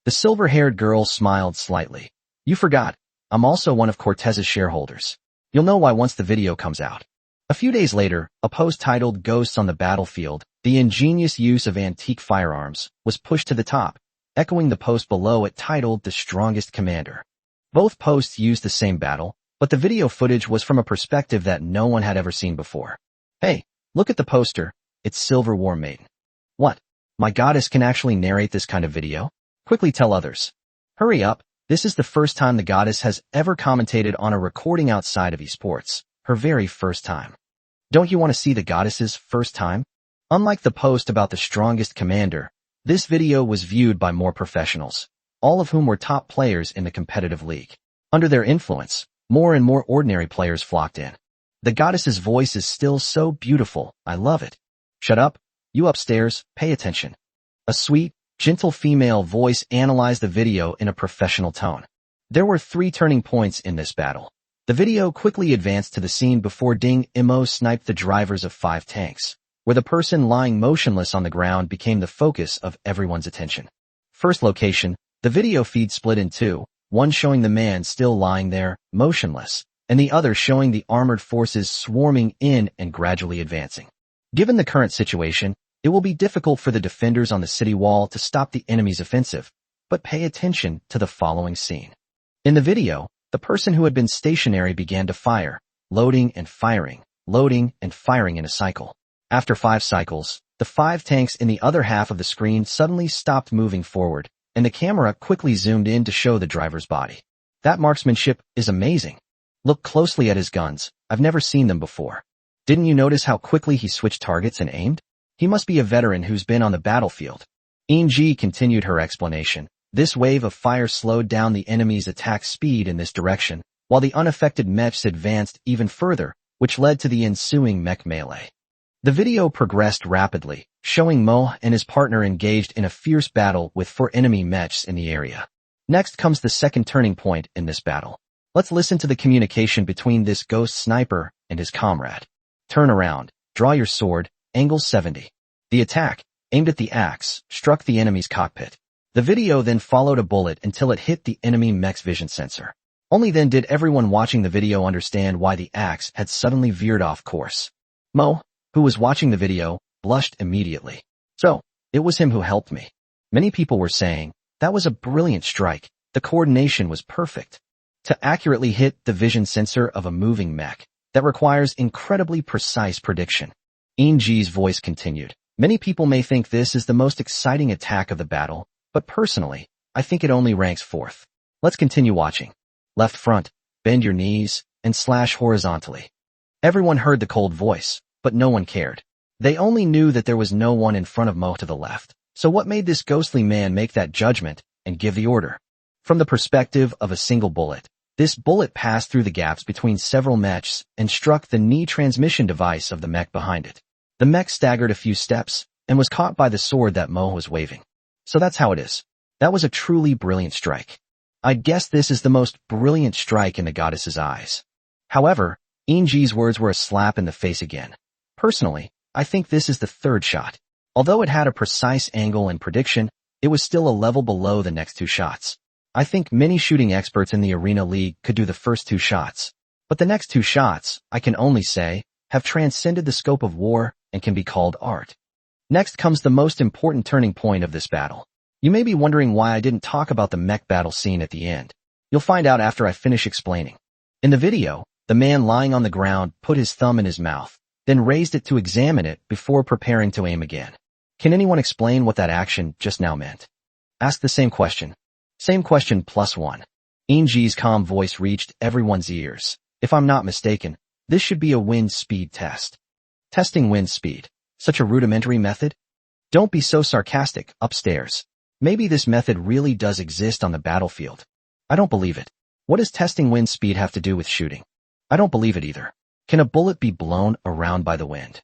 The silver-haired girl smiled slightly. You forgot, I'm also one of Cortez's shareholders. You'll know why once the video comes out. A few days later, a post titled Ghosts on the Battlefield, the ingenious use of antique firearms, was pushed to the top, echoing the post below it titled The Strongest Commander. Both posts used the same battle, but the video footage was from a perspective that no one had ever seen before. Hey, look at the poster, it's Silver War Maiden. What? My goddess can actually narrate this kind of video? Quickly tell others. Hurry up, this is the first time the goddess has ever commentated on a recording outside of esports, her very first time. Don't you want to see the goddess's first time? Unlike the post about the strongest commander, this video was viewed by more professionals, all of whom were top players in the competitive league. Under their influence, more and more ordinary players flocked in. The goddess's voice is still so beautiful, I love it. Shut up, you upstairs, pay attention. A sweet, gentle female voice analyzed the video in a professional tone. There were 3 turning points in this battle. The video quickly advanced to the scene before Ding Imo sniped the drivers of 5 tanks, where the person lying motionless on the ground became the focus of everyone's attention. First location, the video feed split in 2, one showing the man still lying there, motionless, and the other showing the armored forces swarming in and gradually advancing. Given the current situation, it will be difficult for the defenders on the city wall to stop the enemy's offensive, but pay attention to the following scene. In the video, the person who had been stationary began to fire, loading and firing in a cycle. After 5 cycles, the 5 tanks in the other half of the screen suddenly stopped moving forward, and the camera quickly zoomed in to show the driver's body. That marksmanship is amazing. Look closely at his guns, I've never seen them before. Didn't you notice how quickly he switched targets and aimed? He must be a veteran who's been on the battlefield. Eun-ji continued her explanation. This wave of fire slowed down the enemy's attack speed in this direction, while the unaffected mechs advanced even further, which led to the ensuing mech melee. The video progressed rapidly, showing Mo and his partner engaged in a fierce battle with 4 enemy mechs in the area. Next comes the second turning point in this battle. Let's listen to the communication between this ghost sniper and his comrade. Turn around, draw your sword, angle 70. The attack, aimed at the axe, struck the enemy's cockpit. The video then followed a bullet until it hit the enemy mech's vision sensor. Only then did everyone watching the video understand why the axe had suddenly veered off course. Mo, who was watching the video, blushed immediately. So, it was him who helped me. Many people were saying, that was a brilliant strike, the coordination was perfect. To accurately hit the vision sensor of a moving mech, that requires incredibly precise prediction. Eun-ji's voice continued. Many people may think this is the most exciting attack of the battle, but personally, I think it only ranks 4th. Let's continue watching. Left front, bend your knees, and slash horizontally. Everyone heard the cold voice, but no one cared. They only knew that there was no one in front of Mo to the left. So what made this ghostly man make that judgment and give the order? From the perspective of a single bullet, this bullet passed through the gaps between several mechs and struck the knee transmission device of the mech behind it. The mech staggered a few steps and was caught by the sword that Mo was waving. So that's how it is. That was a truly brilliant strike. I'd guess this is the most brilliant strike in the goddess's eyes. However, Eun-ji's words were a slap in the face again. Personally, I think this is the 3rd shot. Although it had a precise angle and prediction, it was still a level below the next 2 shots. I think many shooting experts in the Arena League could do the first 2 shots. But the next 2 shots, I can only say, have transcended the scope of war and can be called art. Next comes the most important turning point of this battle. You may be wondering why I didn't talk about the mech battle scene at the end. You'll find out after I finish explaining. In the video, the man lying on the ground put his thumb in his mouth, then raised it to examine it before preparing to aim again. Can anyone explain what that action just now meant? Ask the same question. Same question +1. Inji's calm voice reached everyone's ears. If I'm not mistaken, this should be a wind speed test. Testing wind speed. Such a rudimentary method? Don't be so sarcastic, upstairs. Maybe this method really does exist on the battlefield. I don't believe it. What does testing wind speed have to do with shooting? I don't believe it either. Can a bullet be blown around by the wind?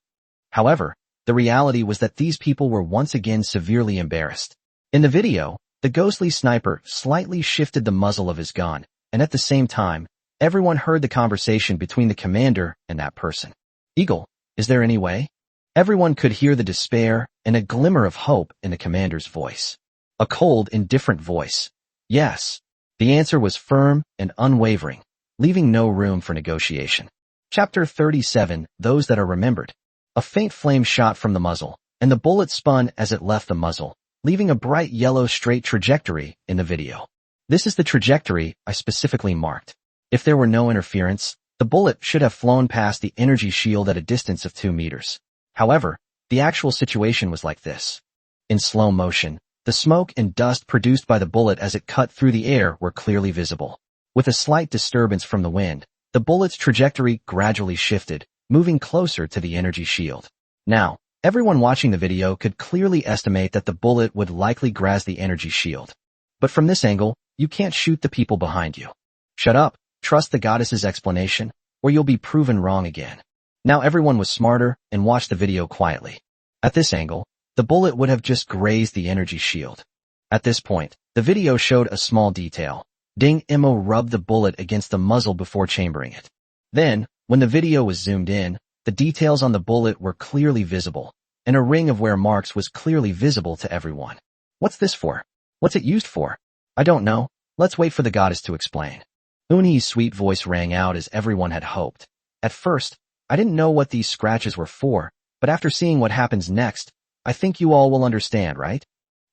However, the reality was that these people were once again severely embarrassed. In the video, the ghostly sniper slightly shifted the muzzle of his gun, and at the same time, everyone heard the conversation between the commander and that person. Eagle, is there any way? Everyone could hear the despair and a glimmer of hope in the commander's voice. A cold, indifferent voice. Yes. The answer was firm and unwavering, leaving no room for negotiation. Chapter 37, Those That Are Remembered. A faint flame shot from the muzzle, and the bullet spun as it left the muzzle, leaving a bright yellow straight trajectory in the video. This is the trajectory I specifically marked. If there were no interference, the bullet should have flown past the energy shield at a distance of 2 meters. However, the actual situation was like this. In slow motion, the smoke and dust produced by the bullet as it cut through the air were clearly visible. With a slight disturbance from the wind, the bullet's trajectory gradually shifted, moving closer to the energy shield. Now, everyone watching the video could clearly estimate that the bullet would likely graze the energy shield. But from this angle, you can't shoot the people behind you. Shut up, trust the goddess's explanation, or you'll be proven wrong again. Now everyone was smarter and watched the video quietly. At this angle, the bullet would have just grazed the energy shield. At this point, the video showed a small detail. Ding Imo rubbed the bullet against the muzzle before chambering it. Then, when the video was zoomed in, the details on the bullet were clearly visible, and a ring of wear marks was clearly visible to everyone. What's this for? What's it used for? I don't know. Let's wait for the goddess to explain. Uni's sweet voice rang out as everyone had hoped. At first, I didn't know what these scratches were for, but after seeing what happens next, I think you all will understand, right?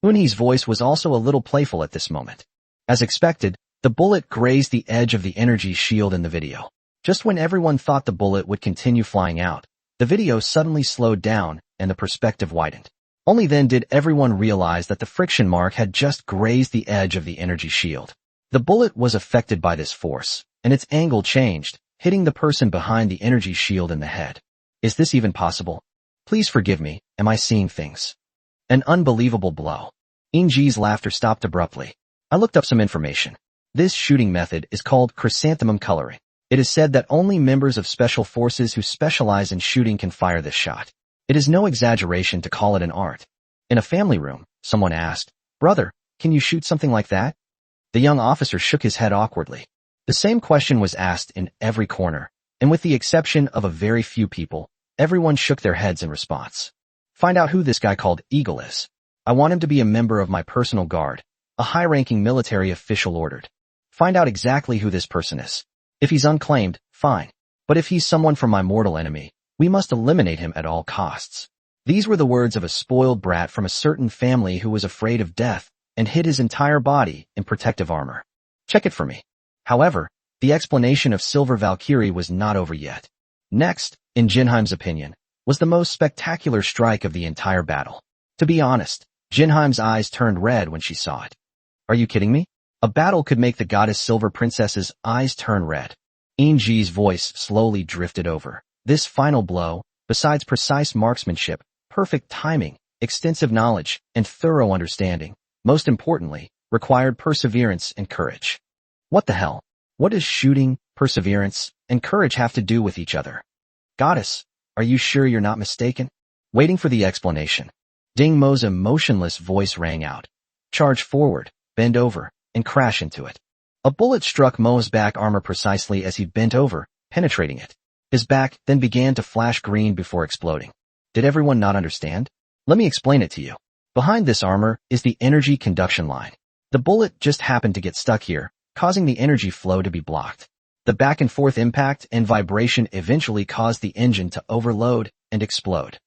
Uni's voice was also a little playful at this moment. As expected, the bullet grazed the edge of the energy shield in the video. Just when everyone thought the bullet would continue flying out, the video suddenly slowed down and the perspective widened. Only then did everyone realize that the friction mark had just grazed the edge of the energy shield. The bullet was affected by this force, and its angle changed, hitting the person behind the energy shield in the head. Is this even possible? Please forgive me, am I seeing things? An unbelievable blow. Inji's laughter stopped abruptly. I looked up some information. This shooting method is called chrysanthemum coloring. It is said that only members of special forces who specialize in shooting can fire this shot. It is no exaggeration to call it an art. In a family room, someone asked, "Brother, can you shoot something like that?" The young officer shook his head awkwardly. The same question was asked in every corner, and with the exception of a very few people, everyone shook their heads in response. Find out who this guy called Eagle is. I want him to be a member of my personal guard, a high-ranking military official ordered. Find out exactly who this person is. If he's unclaimed, fine. But if he's someone from my mortal enemy, we must eliminate him at all costs. These were the words of a spoiled brat from a certain family who was afraid of death and hid his entire body in protective armor. Check it for me. However, the explanation of Silver Valkyrie was not over yet. Next, in Jinheim's opinion, was the most spectacular strike of the entire battle. To be honest, Jinheim's eyes turned red when she saw it. Are you kidding me? A battle could make the goddess Silver Princess's eyes turn red. Inji's voice slowly drifted over. This final blow, besides precise marksmanship, perfect timing, extensive knowledge, and thorough understanding, most importantly, required perseverance and courage. What the hell? What does shooting, perseverance, and courage have to do with each other? Goddess, are you sure you're not mistaken? Waiting for the explanation, Ding Mo's emotionless voice rang out. Charge forward, bend over, and crash into it. A bullet struck Mo's back armor precisely as he bent over, penetrating it. His back then began to flash green before exploding. Did everyone not understand? Let me explain it to you. Behind this armor is the energy conduction line. The bullet just happened to get stuck here, causing the energy flow to be blocked. The back and forth impact and vibration eventually caused the engine to overload and explode.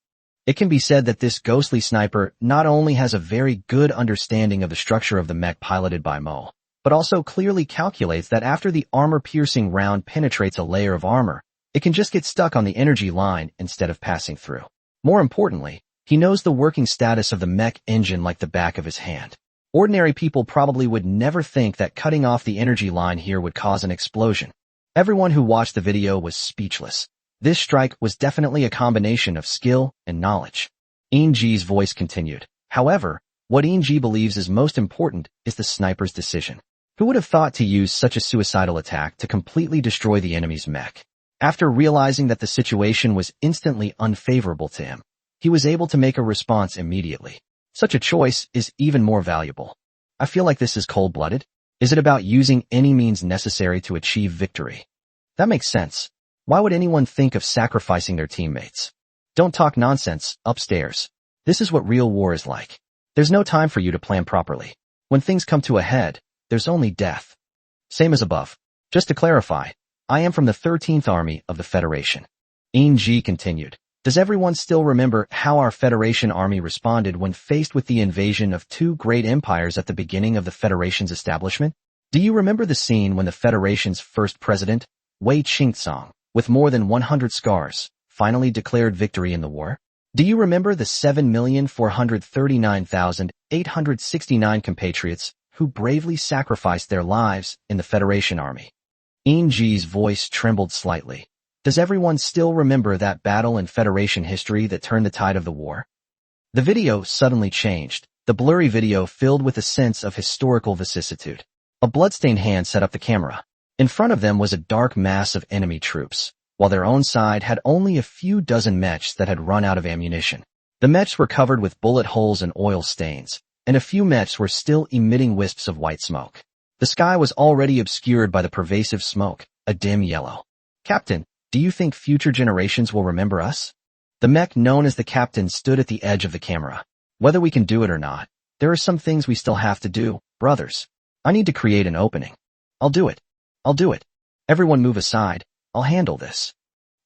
It can be said that this ghostly sniper not only has a very good understanding of the structure of the mech piloted by Mo, but also clearly calculates that after the armor-piercing round penetrates a layer of armor, it can just get stuck on the energy line instead of passing through. More importantly, he knows the working status of the mech engine like the back of his hand. Ordinary people probably would never think that cutting off the energy line here would cause an explosion. Everyone who watched the video was speechless. This strike was definitely a combination of skill and knowledge. Inji's voice continued. However, what Inji believes is most important is the sniper's decision. Who would have thought to use such a suicidal attack to completely destroy the enemy's mech? After realizing that the situation was instantly unfavorable to him, he was able to make a response immediately. Such a choice is even more valuable. I feel like this is cold-blooded. Is it about using any means necessary to achieve victory? That makes sense. Why would anyone think of sacrificing their teammates? Don't talk nonsense, upstairs. This is what real war is like. There's no time for you to plan properly. When things come to a head, there's only death. Same as above. Just to clarify, I am from the 13th Army of the Federation. Inji continued. Does everyone still remember how our Federation Army responded when faced with the invasion of two great empires at the beginning of the Federation's establishment? Do you remember the scene when the Federation's first president, Wei Qingtsong, with more than 100 scars, finally declared victory in the war? Do you remember the 7,439,869 compatriots who bravely sacrificed their lives in the Federation Army? Inji's voice trembled slightly. Does everyone still remember that battle in Federation history that turned the tide of the war? The video suddenly changed, the blurry video filled with a sense of historical vicissitude. A bloodstained hand set up the camera. In front of them was a dark mass of enemy troops, while their own side had only a few dozen mechs that had run out of ammunition. The mechs were covered with bullet holes and oil stains, and a few mechs were still emitting wisps of white smoke. The sky was already obscured by the pervasive smoke, a dim yellow. Captain, do you think future generations will remember us? The mech known as the Captain stood at the edge of the camera. Whether we can do it or not, there are some things we still have to do, brothers. I need to create an opening. I'll do it. I'll do it. Everyone move aside. I'll handle this.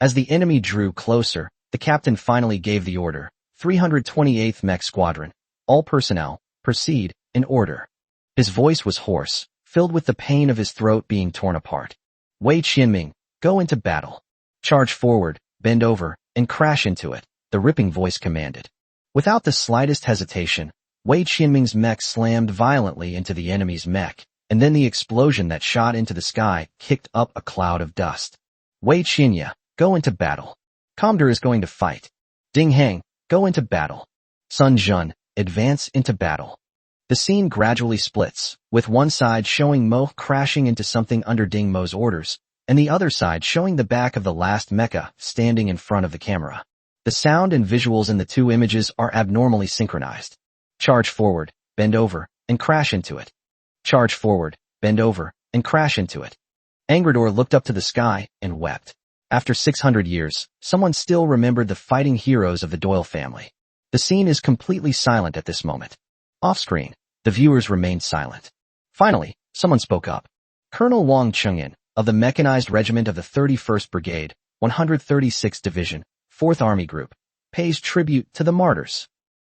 As the enemy drew closer, the Captain finally gave the order. 328th Mech Squadron. All personnel, proceed, in order. His voice was hoarse, filled with the pain of his throat being torn apart. Wei Qianming, go into battle. Charge forward, bend over, and crash into it, the ripping voice commanded. Without the slightest hesitation, Wei Qianming's mech slammed violently into the enemy's mech, and then the explosion that shot into the sky kicked up a cloud of dust. Wei Qianya, go into battle. Commander is going to fight. Ding Heng, go into battle. Sun Jun, advance into battle. The scene gradually splits, with one side showing Mo crashing into something under Ding Mo's orders, and the other side showing the back of the last mecha standing in front of the camera. The sound and visuals in the two images are abnormally synchronized. Charge forward, bend over, and crash into it. Charge forward, bend over, and crash into it. Angrador looked up to the sky and wept. After 600 years, someone still remembered the fighting heroes of the Doyle family. The scene is completely silent at this moment. Off-screen, the viewers remained silent. Finally, someone spoke up. Colonel Wang Chengyan, of the Mechanized Regiment of the 31st Brigade, 136th Division, 4th Army Group, pays tribute to the martyrs.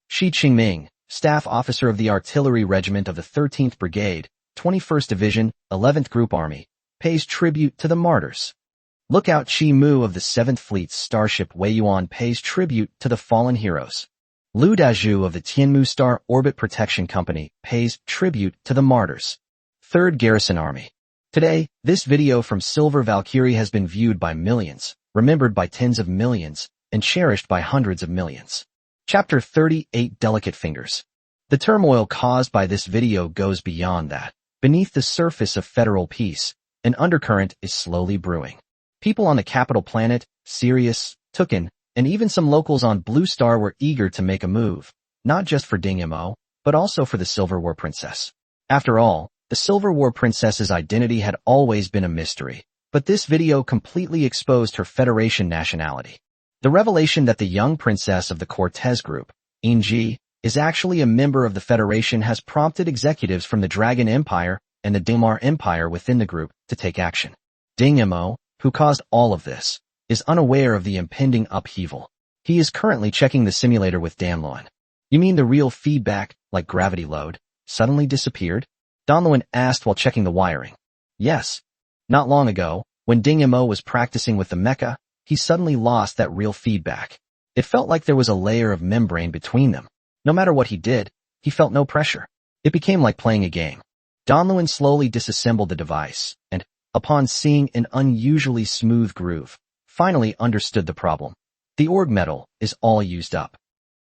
Shi Qingming, Staff Officer of the Artillery Regiment of the 13th Brigade, 21st Division, 11th Group Army, pays tribute to the martyrs. Lookout Chi Mu of the 7th Fleet's starship Wei Yuan pays tribute to the fallen heroes. Lu Dazhu of the Tianmu Star Orbit Protection Company pays tribute to the martyrs. 3rd Garrison Army. Today, this video from Silver Valkyrie has been viewed by millions, remembered by tens of millions, and cherished by hundreds of millions. Chapter 38 Delicate Fingers. The turmoil caused by this video goes beyond that. Beneath the surface of federal peace, an undercurrent is slowly brewing. People on the capital planet, Sirius, Tukin, and even some locals on Blue Star were eager to make a move, not just for Ding Mo, but also for the Silver War Princess. After all, the Silver War Princess's identity had always been a mystery, but this video completely exposed her Federation nationality. The revelation that the young princess of the Cortez group, Inji, is actually a member of the Federation has prompted executives from the Dragon Empire and the Dingmar Empire within the group to take action. Ding Mo, who caused all of this, is unaware of the impending upheaval. He is currently checking the simulator with Danluan. You mean the real feedback, like gravity load, suddenly disappeared? Danluan asked while checking the wiring. Yes. Not long ago, when Ding Mo was practicing with the mecha, he suddenly lost that real feedback. It felt like there was a layer of membrane between them. No matter what he did, he felt no pressure. It became like playing a game. Donluin slowly disassembled the device, and, upon seeing an unusually smooth groove, finally understood the problem. The org metal is all used up.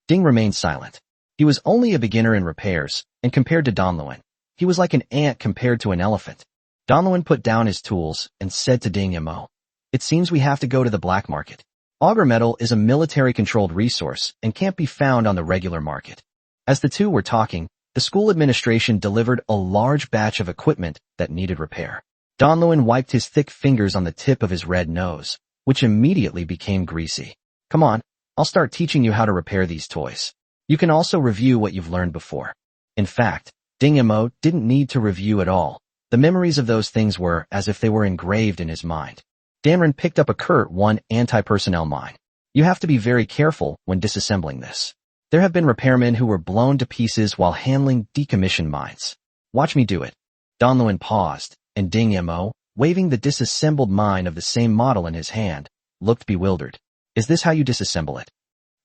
Ding remained silent. He was only a beginner in repairs, and compared to Donluin, he was like an ant compared to an elephant. Donluin put down his tools and said to Ding Mo, "It seems we have to go to the black market. Auger metal is a military-controlled resource and can't be found on the regular market." As the two were talking, the school administration delivered a large batch of equipment that needed repair. Donluin wiped his thick fingers on the tip of his red nose, which immediately became greasy. "Come on, I'll start teaching you how to repair these toys. You can also review what you've learned before." In fact, Ding Mo didn't need to review at all. The memories of those things were as if they were engraved in his mind. Danren picked up a Kurt 1 anti-personnel mine. "You have to be very careful when disassembling this. There have been repairmen who were blown to pieces while handling decommissioned mines. Watch me do it." Donluin paused, and Ding Mo, waving the disassembled mine of the same model in his hand, looked bewildered. "Is this how you disassemble it?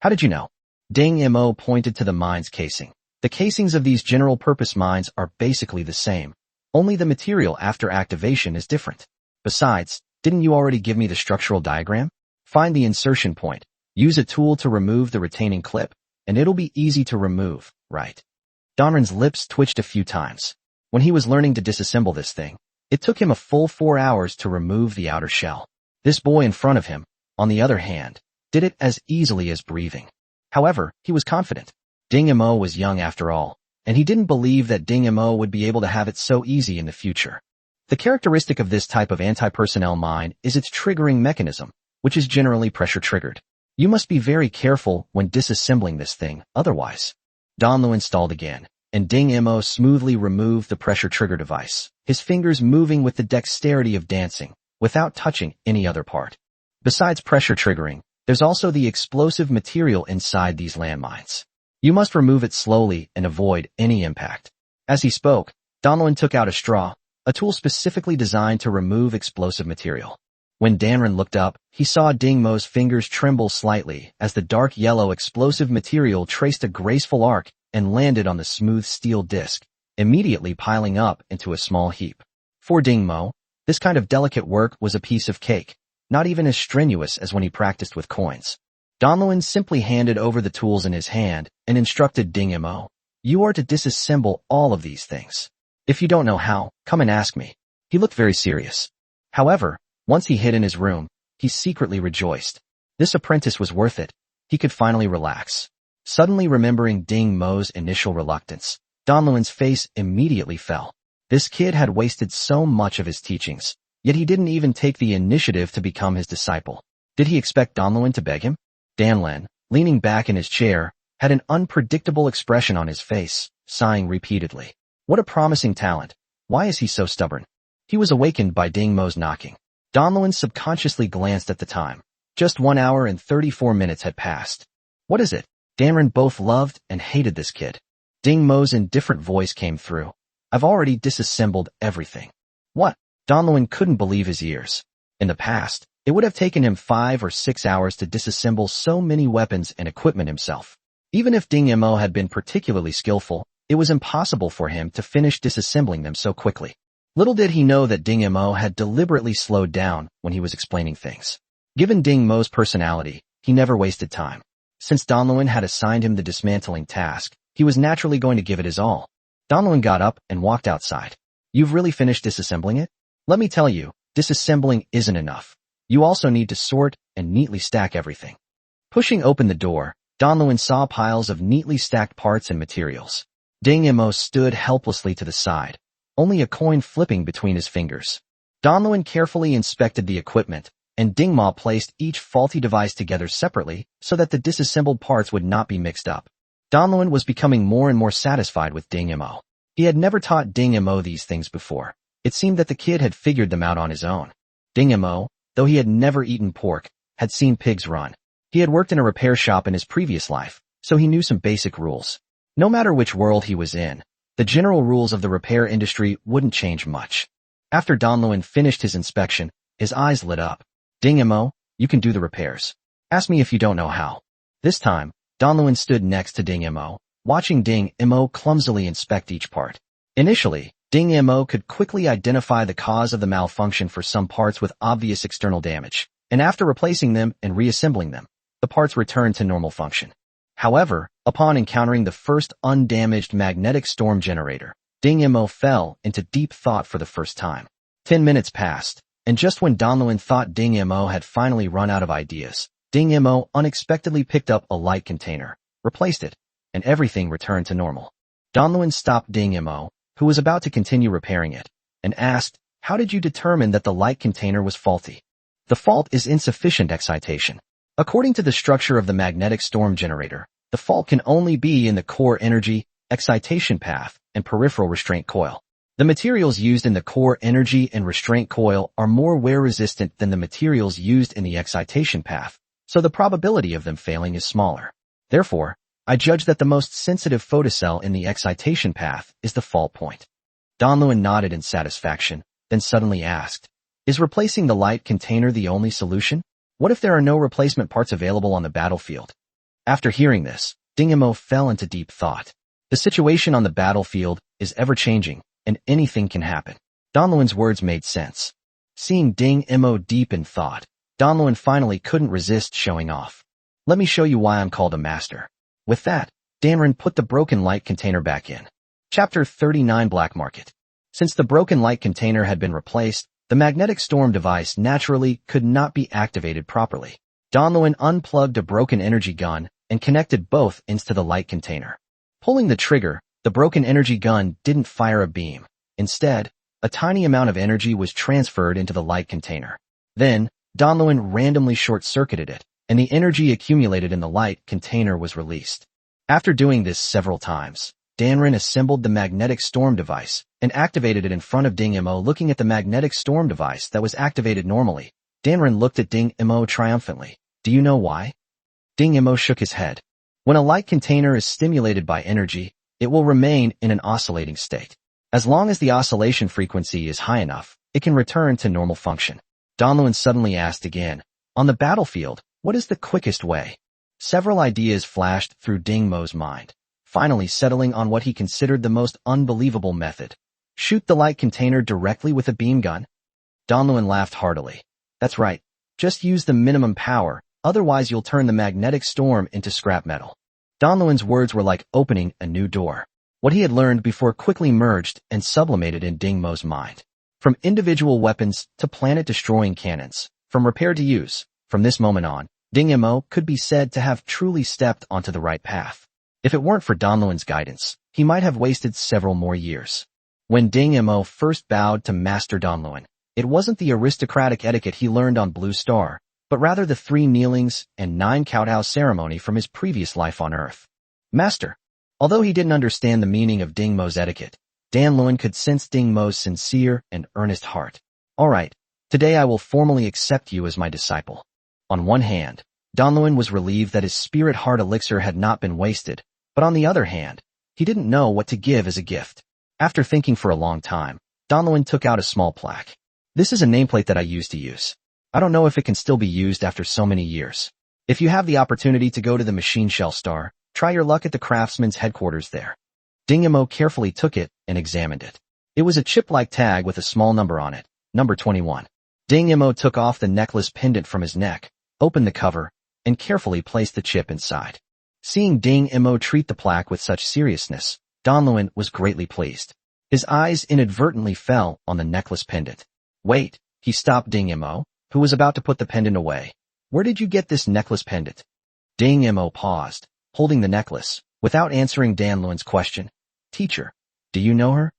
How did you know?" Ding Mo pointed to the mine's casing. "The casings of these general-purpose mines are basically the same. Only the material after activation is different. Besides, didn't you already give me the structural diagram? Find the insertion point, use a tool to remove the retaining clip, and it'll be easy to remove, right?" Donren's lips twitched a few times. When he was learning to disassemble this thing, it took him a full 4 hours to remove the outer shell. This boy in front of him, on the other hand, did it as easily as breathing. However, he was confident. Ding Mo was young after all, and he didn't believe that Ding Mo would be able to have it so easy in the future. The characteristic of this type of anti-personnel mine is its triggering mechanism, which is generally pressure-triggered. You must be very careful when disassembling this thing, otherwise. Donluin stalled again, and Ding Mo smoothly removed the pressure-trigger device, his fingers moving with the dexterity of dancing, without touching any other part. Besides pressure triggering, there's also the explosive material inside these landmines. You must remove it slowly and avoid any impact. As he spoke, Donluin took out a straw, a tool specifically designed to remove explosive material. When Danren looked up, he saw Ding Mo's fingers tremble slightly as the dark yellow explosive material traced a graceful arc and landed on the smooth steel disc, immediately piling up into a small heap. For Ding Mo, this kind of delicate work was a piece of cake, not even as strenuous as when he practiced with coins. Donluin simply handed over the tools in his hand and instructed Ding Mo, "You are to disassemble all of these things. If you don't know how, come and ask me." He looked very serious. However, once he hid in his room, he secretly rejoiced. This apprentice was worth it. He could finally relax. Suddenly remembering Ding Mo's initial reluctance, Donluin's face immediately fell. This kid had wasted so much of his teachings, yet he didn't even take the initiative to become his disciple. Did he expect Donluin to beg him? Danlen, leaning back in his chair, had an unpredictable expression on his face, sighing repeatedly. What a promising talent. Why is he so stubborn? He was awakened by Ding Mo's knocking. Donluin subconsciously glanced at the time. Just 1 hour and 34 minutes had passed. What is it? Danren both loved and hated this kid. Ding Mo's indifferent voice came through. "I've already disassembled everything." What? Donluin couldn't believe his ears. In the past, it would have taken him 5 or 6 hours to disassemble so many weapons and equipment himself. Even if Ding Mo had been particularly skillful, it was impossible for him to finish disassembling them so quickly. Little did he know that Ding Mo had deliberately slowed down when he was explaining things. Given Ding Mo's personality, he never wasted time. Since Donluin had assigned him the dismantling task, he was naturally going to give it his all. Donluin got up and walked outside. "You've really finished disassembling it? Let me tell you, disassembling isn't enough. You also need to sort and neatly stack everything." Pushing open the door, Donluin saw piles of neatly stacked parts and materials. Ding Mo stood helplessly to the side, only a coin flipping between his fingers. Donluin carefully inspected the equipment, and Ding Mo placed each faulty device together separately so that the disassembled parts would not be mixed up. Donluin was becoming more and more satisfied with Ding Mo. He had never taught Ding Mo these things before. It seemed that the kid had figured them out on his own. Ding Mo, though he had never eaten pork, had seen pigs run. He had worked in a repair shop in his previous life, so he knew some basic rules. No matter which world he was in, the general rules of the repair industry wouldn't change much. After Donluin finished his inspection, his eyes lit up. "Ding Mo, you can do the repairs. Ask me if you don't know how." This time, Donluin stood next to Ding Mo, watching Ding Mo clumsily inspect each part. Initially, Ding Mo could quickly identify the cause of the malfunction for some parts with obvious external damage, and after replacing them and reassembling them, the parts returned to normal function. However, upon encountering the first undamaged magnetic storm generator, Ding Mo fell into deep thought for the first time. 10 minutes passed, and just when Donluan thought Ding Mo had finally run out of ideas, Ding Mo unexpectedly picked up a light container, replaced it, and everything returned to normal. Donluan stopped Ding Mo, who was about to continue repairing it, and asked, "How did you determine that the light container was faulty?" "The fault is insufficient excitation. According to the structure of the magnetic storm generator, the fault can only be in the core energy, excitation path, and peripheral restraint coil. The materials used in the core energy and restraint coil are more wear-resistant than the materials used in the excitation path, so the probability of them failing is smaller. Therefore, I judge that the most sensitive photocell in the excitation path is the fault point." Donluan nodded in satisfaction, then suddenly asked, "Is replacing the light container the only solution? What if there are no replacement parts available on the battlefield?" After hearing this, Ding Mo fell into deep thought. The situation on the battlefield is ever-changing, and anything can happen. Donluan's words made sense. Seeing Ding Mo deep in thought, Donluan finally couldn't resist showing off. "Let me show you why I'm called a master." With that, Danrin put the broken light container back in. Chapter 39 Black Market. Since the broken light container had been replaced, the magnetic storm device naturally could not be activated properly. Donluan unplugged a broken energy gun and connected both ends to the light container. Pulling the trigger, the broken energy gun didn't fire a beam. Instead, a tiny amount of energy was transferred into the light container. Then, Donluan randomly short-circuited it, and the energy accumulated in the light container was released. After doing this several times, Danrin assembled the magnetic storm device and activated it in front of Ding Mo. Looking at the magnetic storm device that was activated normally, Danrin looked at Ding Mo triumphantly. "Do you know why?" Ding Mo shook his head. "When a light container is stimulated by energy, it will remain in an oscillating state. As long as the oscillation frequency is high enough, it can return to normal function." Donluan suddenly asked again, "On the battlefield, what is the quickest way?" Several ideas flashed through Ding Mo's mind, finally settling on what he considered the most unbelievable method. Shoot the light container directly with a beam gun? Donluan laughed heartily. "That's right. Just use the minimum power, otherwise you'll turn the magnetic storm into scrap metal." Donluan's words were like opening a new door. What he had learned before quickly merged and sublimated in Ding Mo's mind. From individual weapons to planet-destroying cannons, from repair to use, from this moment on, Ding Mo could be said to have truly stepped onto the right path. If it weren't for Donluan's guidance, he might have wasted several more years. When Ding Mo first bowed to Master Donluan, it wasn't the aristocratic etiquette he learned on Blue Star, but rather the 3 kneelings and 9 kowtow ceremony from his previous life on Earth. "Master." Although he didn't understand the meaning of Ding Mo's etiquette, Donluan could sense Ding Mo's sincere and earnest heart. "All right, today I will formally accept you as my disciple." On one hand, Donluan was relieved that his spirit heart elixir had not been wasted, but on the other hand, he didn't know what to give as a gift. After thinking for a long time, Donluan took out a small plaque. "This is a nameplate that I used to use. I don't know if it can still be used after so many years. If you have the opportunity to go to the Machine Shell Star, try your luck at the craftsman's headquarters there." Ding Mo carefully took it and examined it. It was a chip-like tag with a small number on it, number 21. Ding Mo took off the necklace pendant from his neck, opened the cover, and carefully placed the chip inside. Seeing Ding Mo treat the plaque with such seriousness, Donluan was greatly pleased. His eyes inadvertently fell on the necklace pendant. "Wait," he stopped Ding Mo, who was about to put the pendant away. "Where did you get this necklace pendant?" Ding Mo paused, holding the necklace, without answering Donluan's question. "Teacher, do you know her?"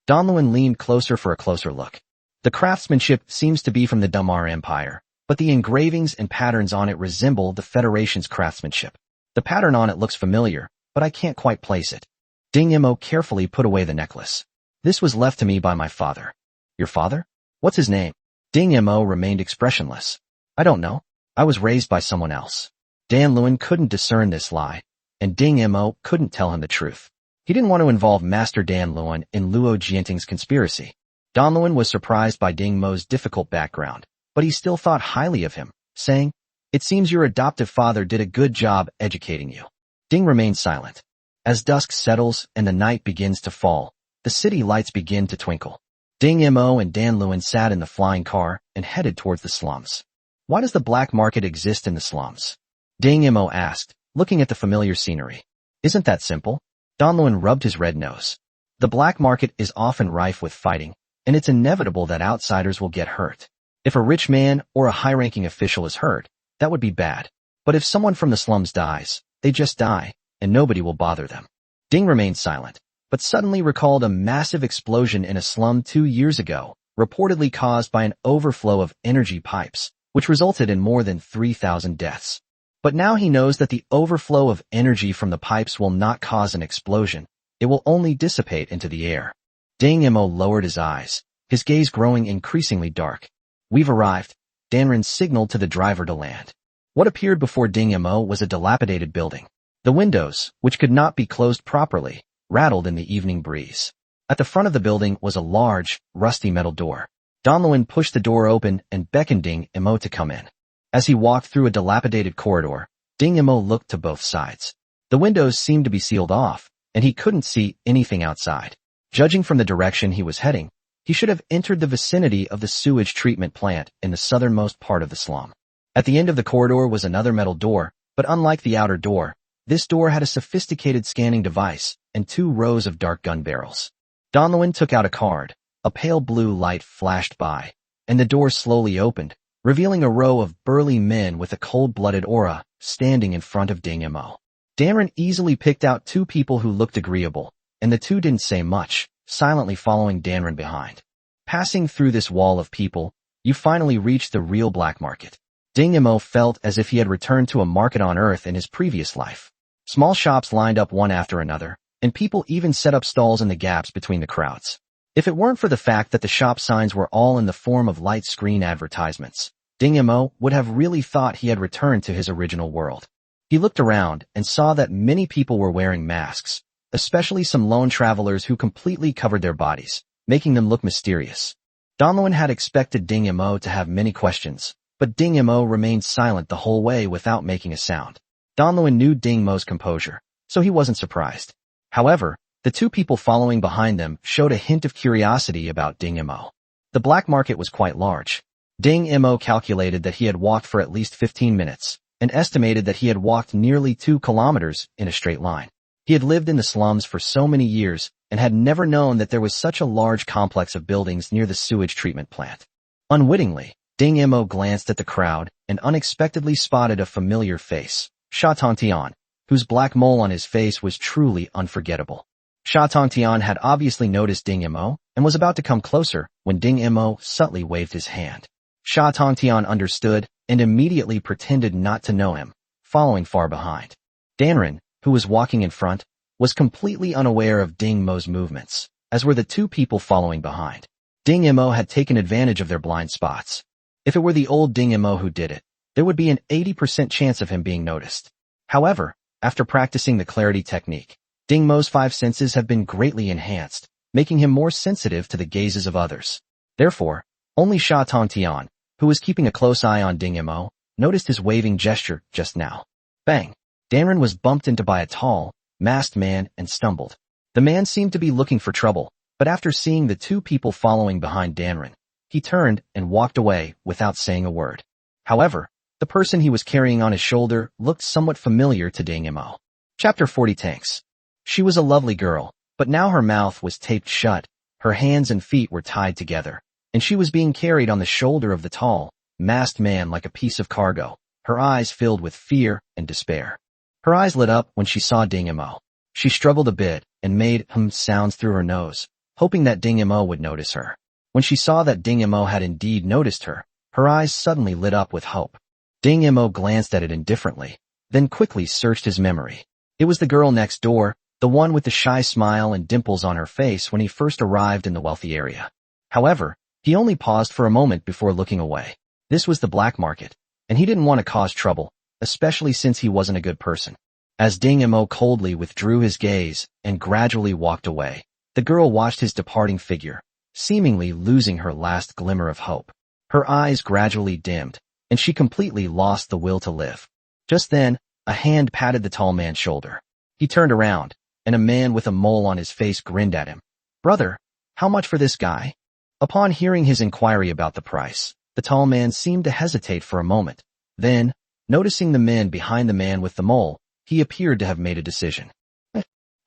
Donluan leaned closer for a closer look. The craftsmanship seems to be from the Damar Empire, but the engravings and patterns on it resemble the Federation's craftsmanship. The pattern on it looks familiar, but I can't quite place it. Ding Mo carefully put away the necklace. "This was left to me by my father." "Your father? What's his name?" Ding Mo remained expressionless. "I don't know. I was raised by someone else." Donluan couldn't discern this lie, and Ding Mo couldn't tell him the truth. He didn't want to involve Master Donluan in Luo Jianting's conspiracy. Donluan was surprised by Ding Mo's difficult background, but he still thought highly of him, saying, "It seems your adoptive father did a good job educating you." Ding remained silent. As dusk settles and the night begins to fall, the city lights begin to twinkle. Ding Mo and Dan Lewin sat in the flying car and headed towards the slums. Why does the black market exist in the slums? Ding Mo asked, looking at the familiar scenery. Isn't that simple? Dan Lewin rubbed his red nose. The black market is often rife with fighting, and it's inevitable that outsiders will get hurt. If a rich man or a high-ranking official is hurt, that would be bad. But if someone from the slums dies, they just die, and nobody will bother them. Ding remained silent, but suddenly recalled a massive explosion in a slum 2 years ago, reportedly caused by an overflow of energy pipes, which resulted in more than 3,000 deaths. But now he knows that the overflow of energy from the pipes will not cause an explosion. It will only dissipate into the air. Ding Mo lowered his eyes, his gaze growing increasingly dark. We've arrived. Danren signaled to the driver to land. What appeared before Ding Mo was a dilapidated building. The windows, which could not be closed properly, rattled in the evening breeze. At the front of the building was a large, rusty metal door. Dan Lewin pushed the door open and beckoned Ding Mo to come in. As he walked through a dilapidated corridor, Ding Mo looked to both sides. The windows seemed to be sealed off, and he couldn't see anything outside. Judging from the direction he was heading, he should have entered the vicinity of the sewage treatment plant in the southernmost part of the slum. At the end of the corridor was another metal door, but unlike the outer door, this door had a sophisticated scanning device and 2 rows of dark gun barrels. Dan Lewin took out a card. A pale blue light flashed by, and the door slowly opened, revealing a row of burly men with a cold-blooded aura standing in front of Ding Mo. Danren easily picked out 2 people who looked agreeable, and the 2 didn't say much, silently following Danren behind. Passing through this wall of people, you finally reached the real black market. Ding Mo felt as if he had returned to a market on Earth in his previous life. Small shops lined up one after another, and people even set up stalls in the gaps between the crowds. If it weren't for the fact that the shop signs were all in the form of light screen advertisements, Ding Mo would have really thought he had returned to his original world. He looked around and saw that many people were wearing masks, especially some lone travelers who completely covered their bodies, making them look mysterious. Dan Lewin had expected Ding Mo to have many questions, but Ding Mo remained silent the whole way without making a sound. Dan Lewin knew Ding Mo's composure, so he wasn't surprised. However, the 2 people following behind them showed a hint of curiosity about Ding Mo. The black market was quite large. Ding Mo calculated that he had walked for at least 15 minutes, and estimated that he had walked nearly 2 kilometers in a straight line. He had lived in the slums for so many years and had never known that there was such a large complex of buildings near the sewage treatment plant. Unwittingly, Ding Mo glanced at the crowd and unexpectedly spotted a familiar face, Sha Tongtian, whose black mole on his face was truly unforgettable. Sha Tongtian had obviously noticed Ding Mo and was about to come closer when Ding Mo subtly waved his hand. Sha Tongtian understood and immediately pretended not to know him, following far behind. Danren, who was walking in front, was completely unaware of Ding Mo's movements, as were the 2 people following behind. Ding Mo had taken advantage of their blind spots. If it were the old Ding Mo who did it, there would be an 80% chance of him being noticed. However, after practicing the clarity technique, Ding Mo's 5 senses have been greatly enhanced, making him more sensitive to the gazes of others. Therefore, only Sha Tongtian, who was keeping a close eye on Ding Mo, noticed his waving gesture just now. Bang! Danren was bumped into by a tall, masked man and stumbled. The man seemed to be looking for trouble, but after seeing the 2 people following behind Danren, he turned and walked away without saying a word. However, the person he was carrying on his shoulder looked somewhat familiar to Ding Mo. Chapter 40 Tanks. She was a lovely girl, but now her mouth was taped shut, her hands and feet were tied together, and she was being carried on the shoulder of the tall, masked man like a piece of cargo, her eyes filled with fear and despair. Her eyes lit up when she saw Ding Mo. She struggled a bit and made sounds through her nose, hoping that Ding Mo would notice her. When she saw that Ding Mo had indeed noticed her, her eyes suddenly lit up with hope. Ding Mo glanced at it indifferently, then quickly searched his memory. It was the girl next door, the one with the shy smile and dimples on her face when he first arrived in the wealthy area. However, he only paused for a moment before looking away. This was the black market, and he didn't want to cause trouble, especially since he wasn't a good person. As Ding Mo coldly withdrew his gaze and gradually walked away, the girl watched his departing figure, seemingly losing her last glimmer of hope. Her eyes gradually dimmed, and she completely lost the will to live. Just then, a hand patted the tall man's shoulder. He turned around, and a man with a mole on his face grinned at him. "Brother, how much for this guy?" Upon hearing his inquiry about the price, the tall man seemed to hesitate for a moment. Then, noticing the men behind the man with the mole, he appeared to have made a decision.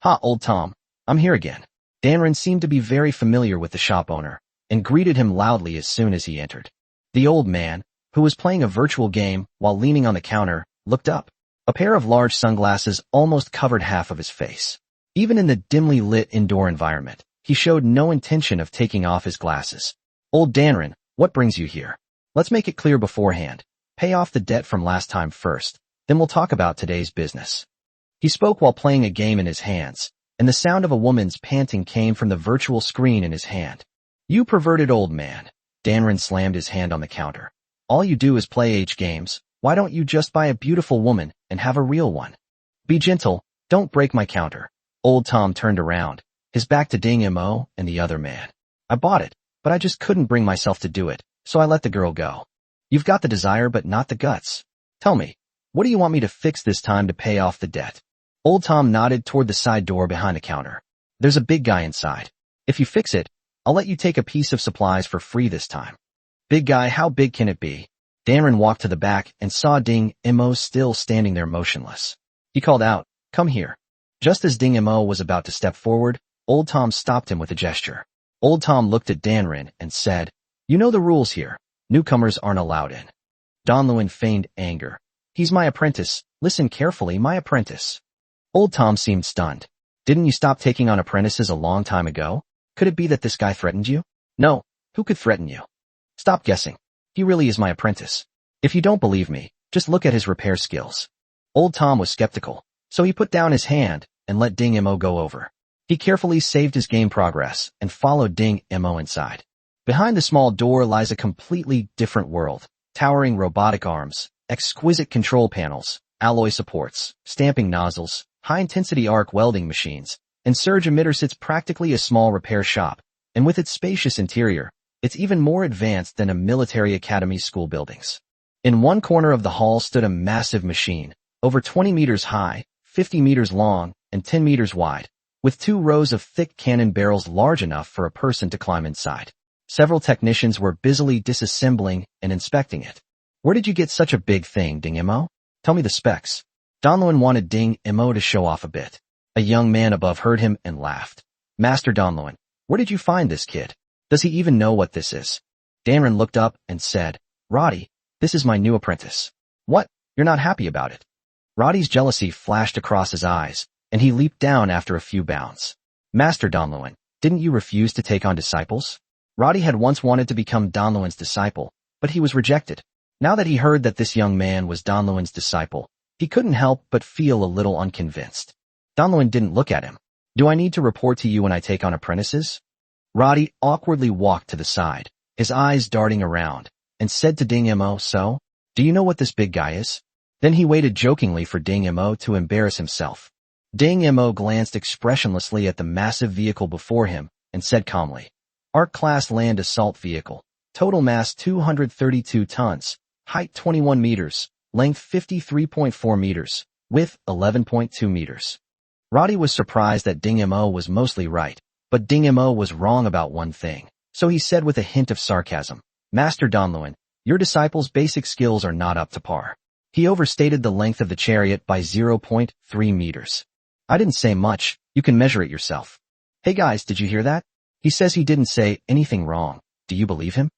"Ha, old Tom, I'm here again." Danrin seemed to be very familiar with the shop owner, and greeted him loudly as soon as he entered. The old man, who was playing a virtual game while leaning on the counter, looked up. A pair of large sunglasses almost covered half of his face. Even in the dimly lit indoor environment, he showed no intention of taking off his glasses. "Old Danrin, what brings you here? Let's make it clear beforehand. Pay off the debt from last time first, then we'll talk about today's business." He spoke while playing a game in his hands, and the sound of a woman's panting came from the virtual screen in his hand. "You perverted old man." Danrin slammed his hand on the counter. "All you do is play games. Why don't you just buy a beautiful woman and have a real one?" "Be gentle, don't break my counter." Old Tom turned around, his back to Ding Mo and the other man. "I bought it, but I just couldn't bring myself to do it, so I let the girl go." "You've got the desire but not the guts. Tell me, what do you want me to fix this time to pay off the debt?" Old Tom nodded toward the side door behind the counter. "There's a big guy inside. If you fix it, I'll let you take a piece of supplies for free this time." "Big guy, how big can it be?" Danrin walked to the back and saw Ding Mo still standing there motionless. He called out, "Come here." Just as Ding Mo was about to step forward, Old Tom stopped him with a gesture. Old Tom looked at Danrin and said, "You know the rules here. Newcomers aren't allowed in." Donluin feigned anger. "He's my apprentice. Listen carefully, my apprentice." Old Tom seemed stunned. "Didn't you stop taking on apprentices a long time ago? Could it be that this guy threatened you?" "No, who could threaten you?" "Stop guessing. He really is my apprentice. If you don't believe me, just look at his repair skills." Old Tom was skeptical, so he put down his hand and let Ding Mo go over. He carefully saved his game progress and followed Ding Mo inside. Behind the small door lies a completely different world, towering robotic arms, exquisite control panels, alloy supports, stamping nozzles, high-intensity arc welding machines, and surge emitters. It's practically a small repair shop, and with its spacious interior, it's even more advanced than a military academy school buildings. In one corner of the hall stood a massive machine, over 20 meters high, 50 meters long, and 10 meters wide, with 2 rows of thick cannon barrels large enough for a person to climb inside. Several technicians were busily disassembling and inspecting it. "Where did you get such a big thing, Ding Mo? Tell me the specs." Donluin wanted Ding Mo to show off a bit. A young man above heard him and laughed. "Master Donluin, where did you find this kid? Does he even know what this is?" Danrin looked up and said, "Roddy, this is my new apprentice." "What? You're not happy about it?" Roddy's jealousy flashed across his eyes, and he leaped down after a few bounds. "Master Donluin, didn't you refuse to take on disciples?" Roddy had once wanted to become Donluin's disciple, but he was rejected. Now that he heard that this young man was Donluin's disciple, he couldn't help but feel a little unconvinced. Donluin didn't look at him. "Do I need to report to you when I take on apprentices?" Roddy awkwardly walked to the side, his eyes darting around, and said to Ding Mo, "So, do you know what this big guy is?" Then he waited jokingly for Ding Mo to embarrass himself. Ding Mo glanced expressionlessly at the massive vehicle before him and said calmly, "Arc-class land assault vehicle, total mass 232 tons, height 21 meters, length 53.4 meters, width 11.2 meters. Roddy was surprised that Ding Mo was mostly right, but Ding Mo was wrong about one thing, so he said with a hint of sarcasm, "Master Donluin, your disciple's basic skills are not up to par. He overstated the length of the chariot by 0.3 meters. I didn't say much, you can measure it yourself." "Hey guys, did you hear that? He says he didn't say anything wrong. Do you believe him?"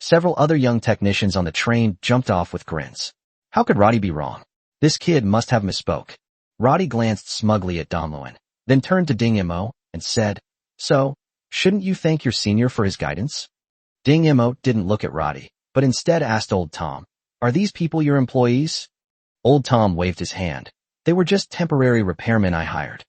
Several other young technicians on the train jumped off with grins. How could Roddy be wrong? This kid must have misspoke. Roddy glanced smugly at Donluin, then turned to Ding Mo and said, "So, shouldn't you thank your senior for his guidance?" Ding Mo didn't look at Roddy, but instead asked Old Tom, "Are these people your employees?" Old Tom waved his hand. "They were just temporary repairmen I hired."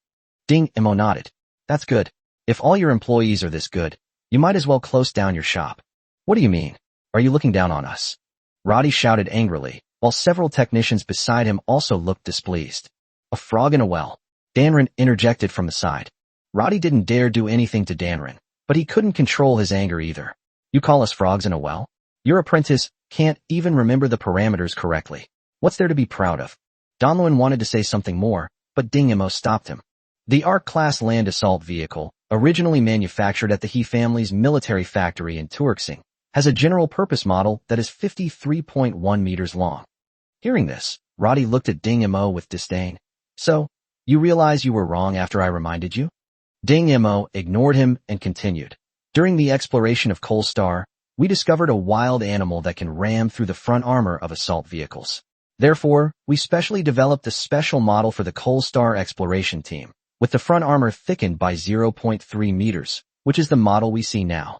Ding Mo nodded. "That's good. If all your employees are this good, you might as well close down your shop." "What do you mean? Are you looking down on us?" Roddy shouted angrily, while several technicians beside him also looked displeased. "A frog in a well." Danrin interjected from the side. Roddy didn't dare do anything to Danrin, but he couldn't control his anger either. "You call us frogs in a well? Your apprentice can't even remember the parameters correctly. What's there to be proud of?" Donluin wanted to say something more, but Ding Mo stopped him. The Ark-class land assault vehicle, originally manufactured at the He family's military factory in Turksing, has a general-purpose model that is 53.1 meters long. Hearing this, Roddy looked at Ding Mo with disdain. So, you realize you were wrong after I reminded you? Ding Mo ignored him and continued. During the exploration of Coal Star, we discovered a wild animal that can ram through the front armor of assault vehicles. Therefore, we specially developed a special model for the Coal Star exploration team, with the front armor thickened by 0.3 meters, which is the model we see now.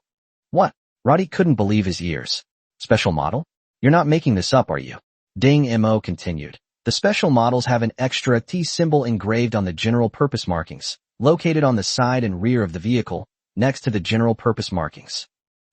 What? Roddy couldn't believe his ears. Special model? You're not making this up, are you? Ding Mo continued. The special models have an extra T symbol engraved on the general purpose markings, located on the side and rear of the vehicle, next to the general purpose markings.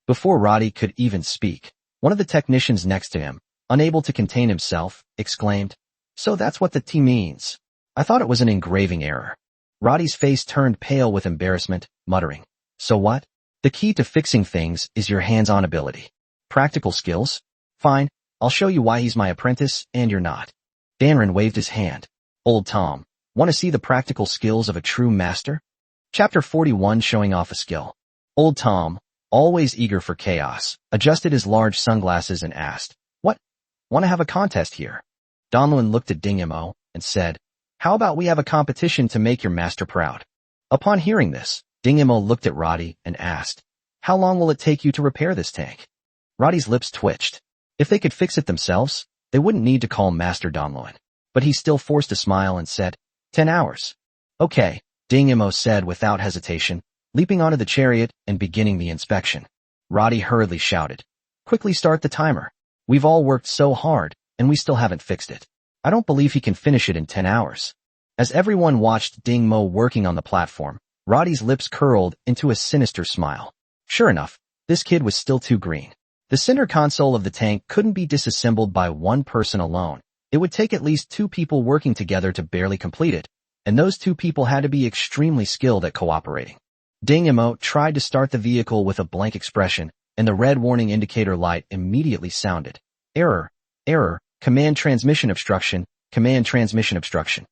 Before Roddy could even speak, one of the technicians next to him, unable to contain himself, exclaimed, "So that's what the T means. I thought it was an engraving error." Roddy's face turned pale with embarrassment, muttering, "So what? The key to fixing things is your hands-on ability. Practical skills? Fine, I'll show you why he's my apprentice and you're not." Danrin waved his hand. "Old Tom, want to see the practical skills of a true master?" Chapter 41, showing off a skill. Old Tom, always eager for chaos, adjusted his large sunglasses and asked, "What? Want to have a contest here?" Donlin looked at Ding Mo and said, "How about we have a competition to make your master proud?" Upon hearing this, Ding Mo looked at Roddy and asked, "How long will it take you to repair this tank?" Roddy's lips twitched. If they could fix it themselves, they wouldn't need to call Master Donlin. But he still forced a smile and said, 10 hours. Okay, Ding Mo said without hesitation, leaping onto the chariot and beginning the inspection. Roddy hurriedly shouted, "Quickly start the timer. We've all worked so hard, and we still haven't fixed it. I don't believe he can finish it in 10 hours. As everyone watched Ding Mo working on the platform, Roddy's lips curled into a sinister smile. Sure enough, this kid was still too green. The center console of the tank couldn't be disassembled by one person alone. It would take at least 2 people working together to barely complete it, and those 2 people had to be extremely skilled at cooperating. Ding Mo tried to start the vehicle with a blank expression, and the red warning indicator light immediately sounded. Error, error, command transmission obstruction, command transmission obstruction.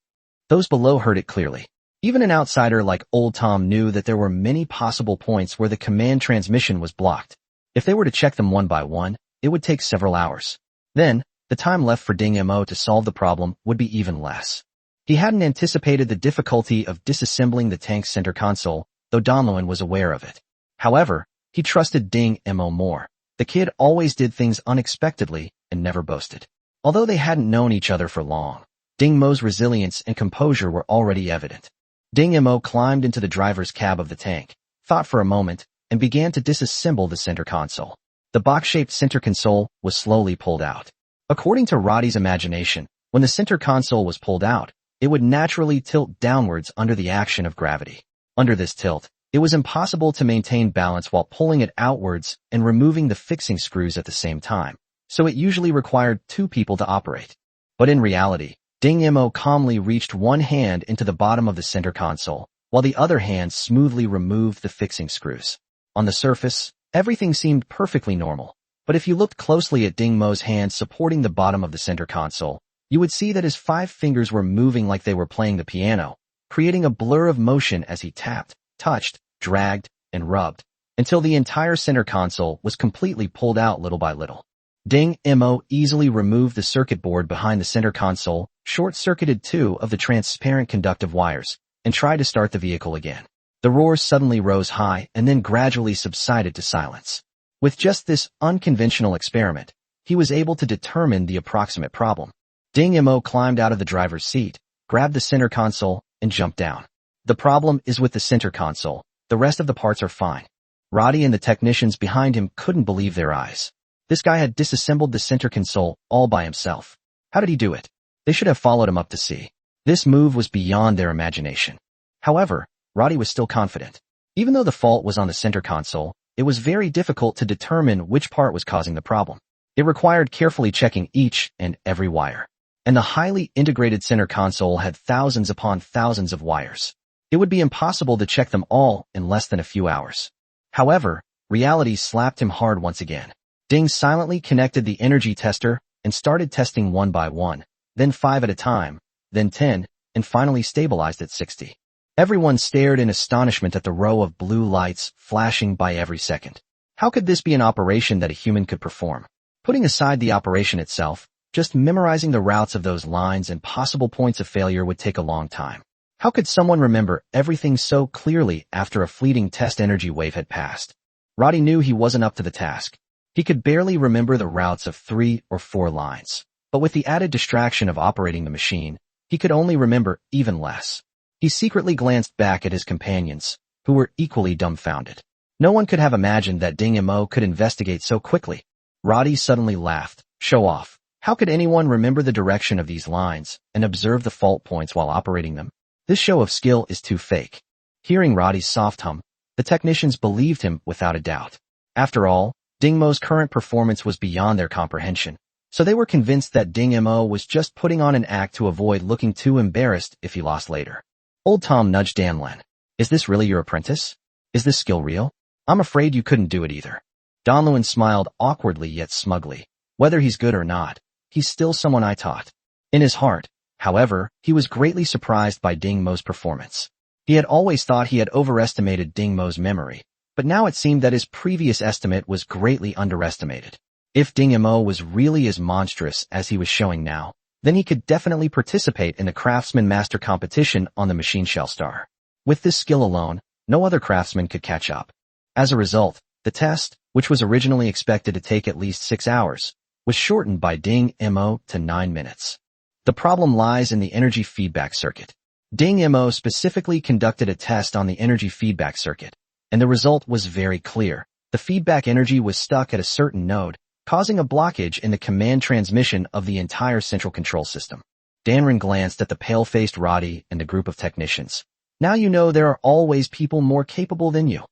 Those below heard it clearly. Even an outsider like Old Tom knew that there were many possible points where the command transmission was blocked. If they were to check them one by one, it would take several hours. Then, the time left for Ding Mo to solve the problem would be even less. He hadn't anticipated the difficulty of disassembling the tank's center console, though Donlin was aware of it. However, he trusted Ding Mo more. The kid always did things unexpectedly and never boasted. Although they hadn't known each other for long, Ding Mo's resilience and composure were already evident. Ding Mo climbed into the driver's cab of the tank, thought for a moment, and began to disassemble the center console. The box-shaped center console was slowly pulled out. According to Roddy's imagination, when the center console was pulled out, it would naturally tilt downwards under the action of gravity. Under this tilt, it was impossible to maintain balance while pulling it outwards and removing the fixing screws at the same time, so it usually required 2 people to operate. But in reality, Ding Mo calmly reached one hand into the bottom of the center console, while the other hand smoothly removed the fixing screws. On the surface, everything seemed perfectly normal, but if you looked closely at Ding Mo's hand supporting the bottom of the center console, you would see that his 5 fingers were moving like they were playing the piano, creating a blur of motion as he tapped, touched, dragged, and rubbed, until the entire center console was completely pulled out little by little. Ding Mo easily removed the circuit board behind the center console, short-circuited 2 of the transparent conductive wires, and tried to start the vehicle again. The roar suddenly rose high and then gradually subsided to silence. With just this unconventional experiment, he was able to determine the approximate problem. Ding Mo climbed out of the driver's seat, grabbed the center console, and jumped down. The problem is with the center console. The rest of the parts are fine. Roddy and the technicians behind him couldn't believe their eyes. This guy had disassembled the center console all by himself. How did he do it? They should have followed him up to see. This move was beyond their imagination. However, Roddy was still confident. Even though the fault was on the center console, it was very difficult to determine which part was causing the problem. It required carefully checking each and every wire. And the highly integrated center console had thousands upon thousands of wires. It would be impossible to check them all in less than a few hours. However, reality slapped him hard once again. Ding silently connected the energy tester and started testing one by one, then 5 at a time, then 10, and finally stabilized at 60. Everyone stared in astonishment at the row of blue lights flashing by every second. How could this be an operation that a human could perform? Putting aside the operation itself, just memorizing the routes of those lines and possible points of failure would take a long time. How could someone remember everything so clearly after a fleeting test energy wave had passed? Roddy knew he wasn't up to the task. He could barely remember the routes of 3 or 4 lines. But with the added distraction of operating the machine, he could only remember even less. He secretly glanced back at his companions, who were equally dumbfounded. No one could have imagined that Ding Mo could investigate so quickly. Roddy suddenly laughed. Show off. How could anyone remember the direction of these lines and observe the fault points while operating them? This show of skill is too fake. Hearing Roddy's soft hum, the technicians believed him without a doubt. After all, Ding Mo's current performance was beyond their comprehension, so they were convinced that Ding Mo was just putting on an act to avoid looking too embarrassed if he lost later. Old Tom nudged Danlin. Is this really your apprentice? Is this skill real? I'm afraid you couldn't do it either. Danlin smiled awkwardly yet smugly. Whether he's good or not, he's still someone I taught. In his heart, however, he was greatly surprised by Ding Mo's performance. He had always thought he had overestimated Ding Mo's memory, but now it seemed that his previous estimate was greatly underestimated. If Ding Mo was really as monstrous as he was showing now, then he could definitely participate in the Craftsman Master competition on the Machine Shell Star. With this skill alone, no other craftsman could catch up. As a result, the test, which was originally expected to take at least 6 hours, was shortened by Ding Mo to 9 minutes. The problem lies in the energy feedback circuit. Ding Mo specifically conducted a test on the energy feedback circuit, and the result was very clear. The feedback energy was stuck at a certain node, causing a blockage in the command transmission of the entire central control system. Danrin glanced at the pale-faced Roddy and the group of technicians. Now you know there are always people more capable than you.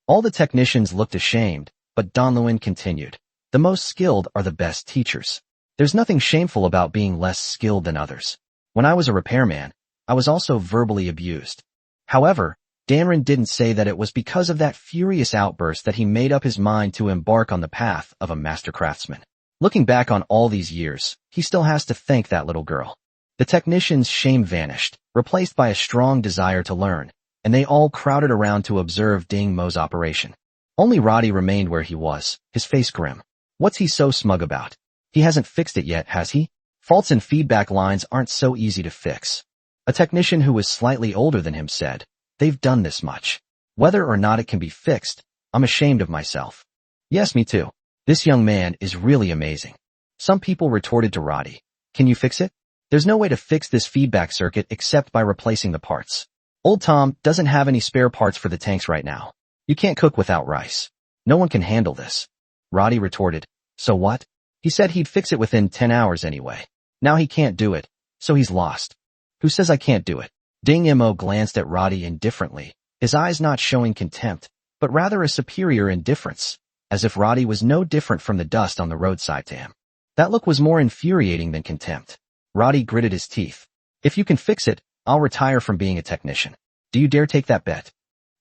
All the technicians looked ashamed, but Danlin continued. The most skilled are the best teachers. There's nothing shameful about being less skilled than others. When I was a repairman, I was also verbally abused. However, Danrin didn't say that it was because of that furious outburst that he made up his mind to embark on the path of a master craftsman. Looking back on all these years, he still has to thank that little girl. The technicians' shame vanished, replaced by a strong desire to learn, and they all crowded around to observe Ding Mo's operation. Only Roddy remained where he was, his face grim. What's he so smug about? He hasn't fixed it yet, has he? Faults in feedback lines aren't so easy to fix. A technician who was slightly older than him said, "They've done this much. Whether or not it can be fixed, I'm ashamed of myself." Yes, me too. This young man is really amazing. Some people retorted to Roddy, "Can you fix it?" There's no way to fix this feedback circuit except by replacing the parts. Old Tom doesn't have any spare parts for the tanks right now. You can't cook without rice. No one can handle this. Roddy retorted, "So what?" He said he'd fix it within 10 hours anyway. Now he can't do it, so he's lost. Who says I can't do it? Ding Mo glanced at Roddy indifferently, his eyes not showing contempt, but rather a superior indifference, as if Roddy was no different from the dust on the roadside to him. That look was more infuriating than contempt. Roddy gritted his teeth. "If you can fix it, I'll retire from being a technician. Do you dare take that bet?"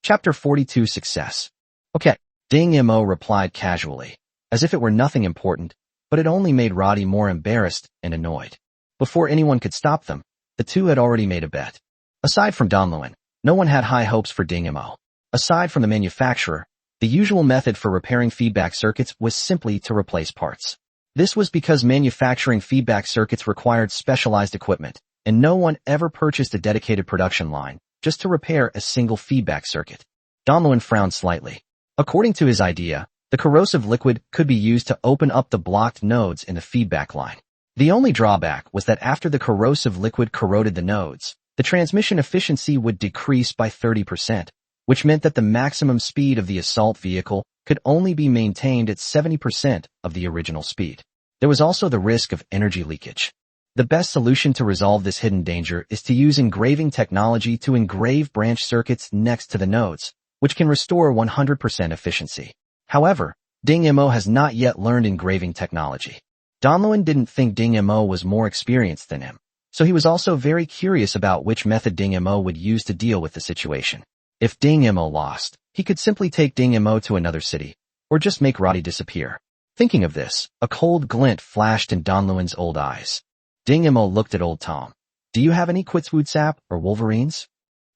Chapter 42 Success. Okay, Ding Mo replied casually, as if it were nothing important, but it only made Roddy more embarrassed and annoyed. Before anyone could stop them, the two had already made a bet. Aside from Danlin, no one had high hopes for Ding Mo. Aside from the manufacturer, the usual method for repairing feedback circuits was simply to replace parts. This was because manufacturing feedback circuits required specialized equipment, and no one ever purchased a dedicated production line just to repair a single feedback circuit. Danlin frowned slightly. According to his idea, the corrosive liquid could be used to open up the blocked nodes in the feedback line. The only drawback was that after the corrosive liquid corroded the nodes, the transmission efficiency would decrease by 30%, which meant that the maximum speed of the assault vehicle could only be maintained at 70% of the original speed. There was also the risk of energy leakage. The best solution to resolve this hidden danger is to use engraving technology to engrave branch circuits next to the nodes, which can restore 100% efficiency. However, Ding Mo has not yet learned engraving technology. Danlin didn't think Ding Mo was more experienced than him, so he was also very curious about which method Ding Mo would use to deal with the situation. If Ding Mo lost, he could simply take Ding Mo to another city, or just make Roddy disappear. Thinking of this, a cold glint flashed in Danlin's old eyes. Ding Mo looked at old Tom. "Do you have any Quitswood sap or Wolverines?"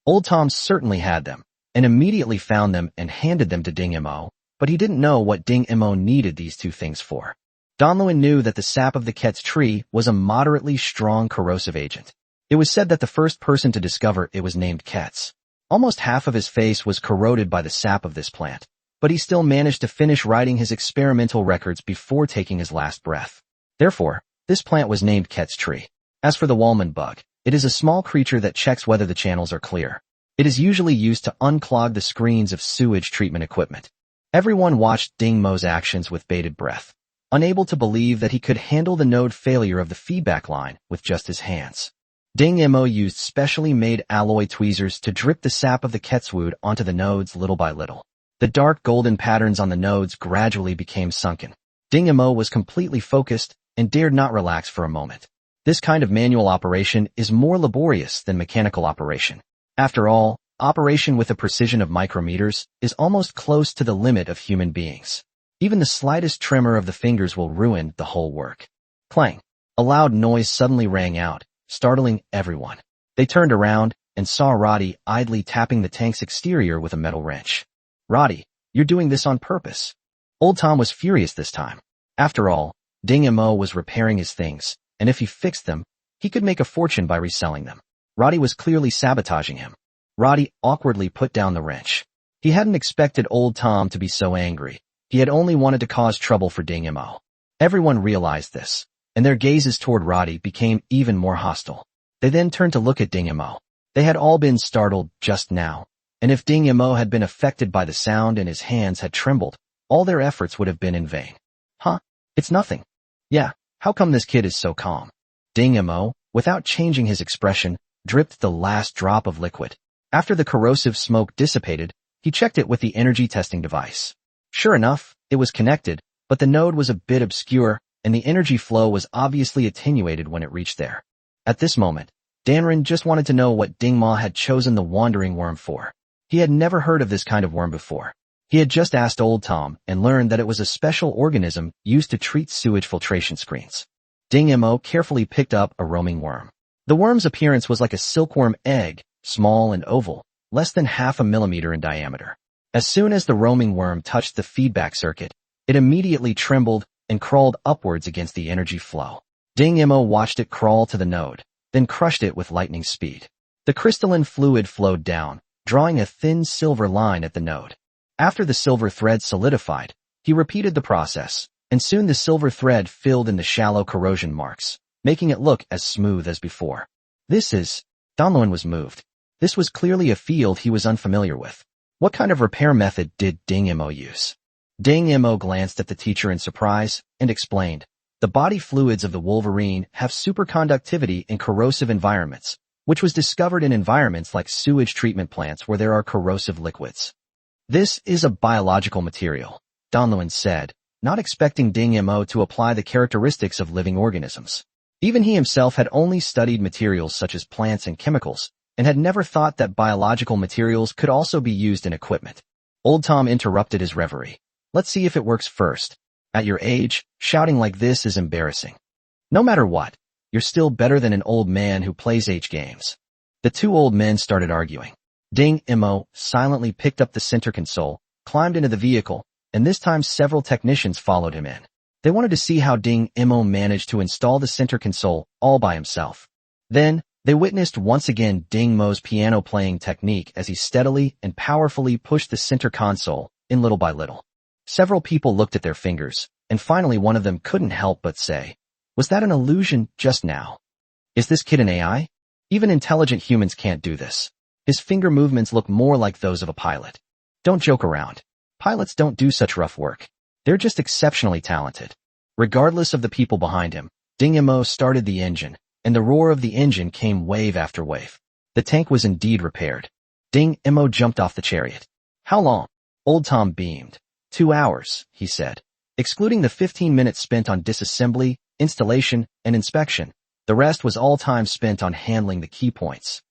Old Tom certainly had them, and immediately found them and handed them to Ding Mo, but he didn't know what Ding Mo needed these two things for. Donluin knew that the sap of the Ket's tree was a moderately strong corrosive agent. It was said that the first person to discover it was named Ketz. Almost half of his face was corroded by the sap of this plant, but he still managed to finish writing his experimental records before taking his last breath. Therefore, this plant was named Ket's tree. As for the Wallman bug, it is a small creature that checks whether the channels are clear. It is usually used to unclog the screens of sewage treatment equipment. Everyone watched Ding Mo's actions with bated breath, unable to believe that he could handle the node failure of the feedback line with just his hands. Ding Mo used specially made alloy tweezers to drip the sap of the Ketzwood onto the nodes little by little. The dark golden patterns on the nodes gradually became sunken. Ding Mo was completely focused and dared not relax for a moment. This kind of manual operation is more laborious than mechanical operation. After all, operation with a precision of micrometers is almost close to the limit of human beings. Even the slightest tremor of the fingers will ruin the whole work. Clang! A loud noise suddenly rang out, startling everyone. They turned around and saw Roddy idly tapping the tank's exterior with a metal wrench. Roddy, you're doing this on purpose. Old Tom was furious this time. After all, Ding Mo was repairing his things, and if he fixed them, he could make a fortune by reselling them. Roddy was clearly sabotaging him. Roddy awkwardly put down the wrench. He hadn't expected Old Tom to be so angry. He had only wanted to cause trouble for Ding Mo. Everyone realized this, and their gazes toward Roddy became even more hostile. They then turned to look at Ding Mo. They had all been startled just now, and if Ding Mo had been affected by the sound and his hands had trembled, all their efforts would have been in vain. Huh? It's nothing. Yeah, how come this kid is so calm? Ding Mo, without changing his expression, dripped the last drop of liquid. After the corrosive smoke dissipated, he checked it with the energy testing device. Sure enough, it was connected, but the node was a bit obscure, and the energy flow was obviously attenuated when it reached there. At this moment, Danrin just wanted to know what Ding Mo had chosen the wandering worm for. He had never heard of this kind of worm before. He had just asked Old Tom and learned that it was a special organism used to treat sewage filtration screens. Ding Mo carefully picked up a roaming worm. The worm's appearance was like a silkworm egg, small and oval, less than half a millimeter in diameter. As soon as the roaming worm touched the feedback circuit, it immediately trembled and crawled upwards against the energy flow. Ding Mo watched it crawl to the node, then crushed it with lightning speed. The crystalline fluid flowed down, drawing a thin silver line at the node. After the silver thread solidified, he repeated the process, and soon the silver thread filled in the shallow corrosion marks, making it look as smooth as before. Donluin was moved. This was clearly a field he was unfamiliar with. What kind of repair method did Ding Mo use? Ding Mo glanced at the teacher in surprise and explained, the body fluids of the wolverine have superconductivity in corrosive environments, which was discovered in environments like sewage treatment plants where there are corrosive liquids. This is a biological material, Donluin said, not expecting Ding Mo to apply the characteristics of living organisms. Even he himself had only studied materials such as plants and chemicals, and had never thought that biological materials could also be used in equipment. Old Tom interrupted his reverie. Let's see if it works first. At your age, shouting like this is embarrassing. No matter what, you're still better than an old man who plays H games. The two old men started arguing. Ding Mo silently picked up the center console, climbed into the vehicle, and this time several technicians followed him in. They wanted to see how Ding Mo managed to install the center console all by himself. Then, they witnessed once again Ding Mo's piano-playing technique as he steadily and powerfully pushed the center console in little by little. Several people looked at their fingers, and finally one of them couldn't help but say, was that an illusion just now? Is this kid an AI? Even intelligent humans can't do this. His finger movements look more like those of a pilot. Don't joke around. Pilots don't do such rough work. They're just exceptionally talented. Regardless of the people behind him, Ding Mo started the engine, and the roar of the engine came wave after wave. The tank was indeed repaired. Ding Mo jumped off the chariot. How long? Old Tom beamed. 2 hours, he said. Excluding the 15 minutes spent on disassembly, installation, and inspection, the rest was all time spent on handling the key points.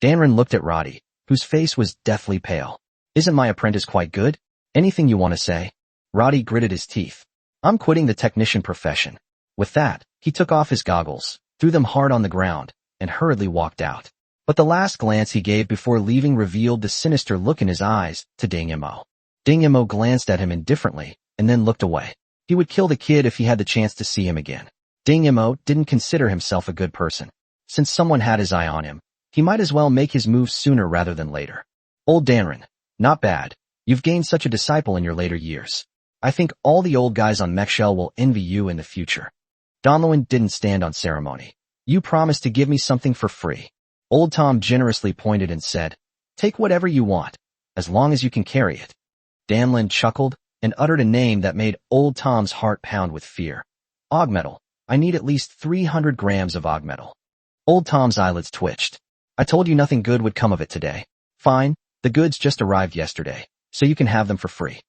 Danrin looked at Roddy, whose face was deathly pale. Isn't my apprentice quite good? Anything you want to say? Roddy gritted his teeth. I'm quitting the technician profession. With that, he took off his goggles, threw them hard on the ground, and hurriedly walked out. But the last glance he gave before leaving revealed the sinister look in his eyes to Ding Imo. Ding Imo glanced at him indifferently and then looked away. He would kill the kid if he had the chance to see him again. Ding Imo didn't consider himself a good person. Since someone had his eye on him, he might as well make his move sooner rather than later. Old Danron, not bad. You've gained such a disciple in your later years. I think all the old guys on Mechshell will envy you in the future. Donlewin didn't stand on ceremony. You promised to give me something for free. Old Tom generously pointed and said, take whatever you want, as long as you can carry it. Danlin chuckled and uttered a name that made Old Tom's heart pound with fear. Augmetal. I need at least 300 grams of augmetal. Old Tom's eyelids twitched. I told you nothing good would come of it today. Fine, the goods just arrived yesterday, so you can have them for free.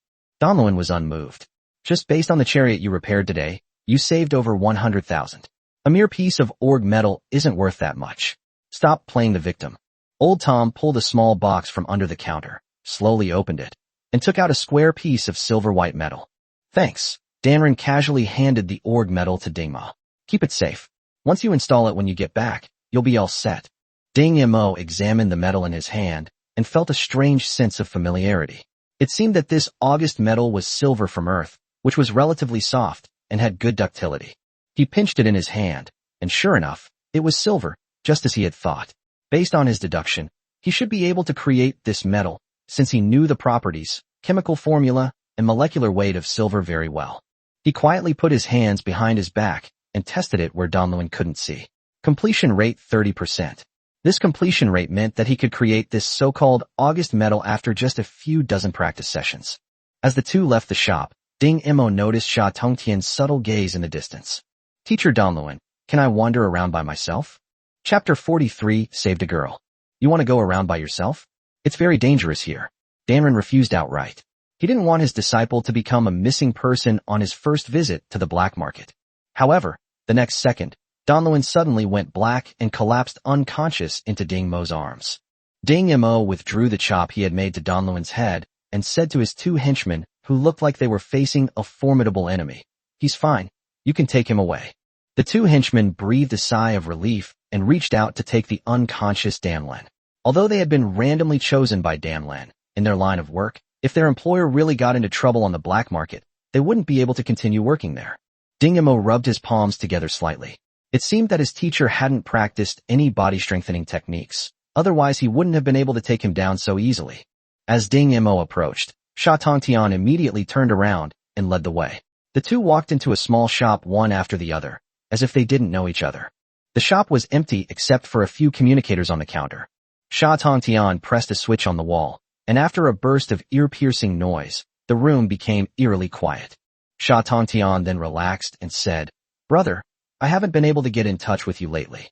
Donlewin was unmoved. Just based on the chariot you repaired today, you saved over 100,000. A mere piece of org metal isn't worth that much. Stop playing the victim. Old Tom pulled a small box from under the counter, slowly opened it, and took out a square piece of silver-white metal. Thanks. Danron casually handed the org metal to Dingmo. Keep it safe. Once you install it when you get back, you'll be all set. Ding Imo examined the metal in his hand and felt a strange sense of familiarity. It seemed that this August metal was silver from Earth, which was relatively soft and had good ductility. He pinched it in his hand, and sure enough, it was silver, just as he had thought. Based on his deduction, he should be able to create this metal, since he knew the properties, chemical formula, and molecular weight of silver very well. He quietly put his hands behind his back and tested it where Donlewin couldn't see. Completion rate 30%. This completion rate meant that he could create this so-called August metal after just a few dozen practice sessions. As the two left the shop, Ding Imo noticed Sha Tongtian's subtle gaze in the distance. Teacher Donlewin, can I wander around by myself? Chapter 43, Saved a Girl. You want to go around by yourself? It's very dangerous here. Danron refused outright. He didn't want his disciple to become a missing person on his first visit to the black market. However, the next second, Donlewin suddenly went black and collapsed unconscious into Ding Mo's arms. Ding Mo withdrew the chop he had made to Donlewin's head and said to his two henchmen, who looked like they were facing a formidable enemy, "He's fine. You can take him away." The two henchmen breathed a sigh of relief and reached out to take the unconscious Danlan. Although they had been randomly chosen by Danlan in their line of work, if their employer really got into trouble on the black market, they wouldn't be able to continue working there. Ding Mo rubbed his palms together slightly. It seemed that his teacher hadn't practiced any body-strengthening techniques, otherwise he wouldn't have been able to take him down so easily. As Ding Mo approached, Sha Tongtian immediately turned around and led the way. The two walked into a small shop one after the other, as if they didn't know each other. The shop was empty except for a few communicators on the counter. Sha Tongtian pressed a switch on the wall, and after a burst of ear-piercing noise, the room became eerily quiet. Sha Tongtian then relaxed and said, "Brother, I haven't been able to get in touch with you lately.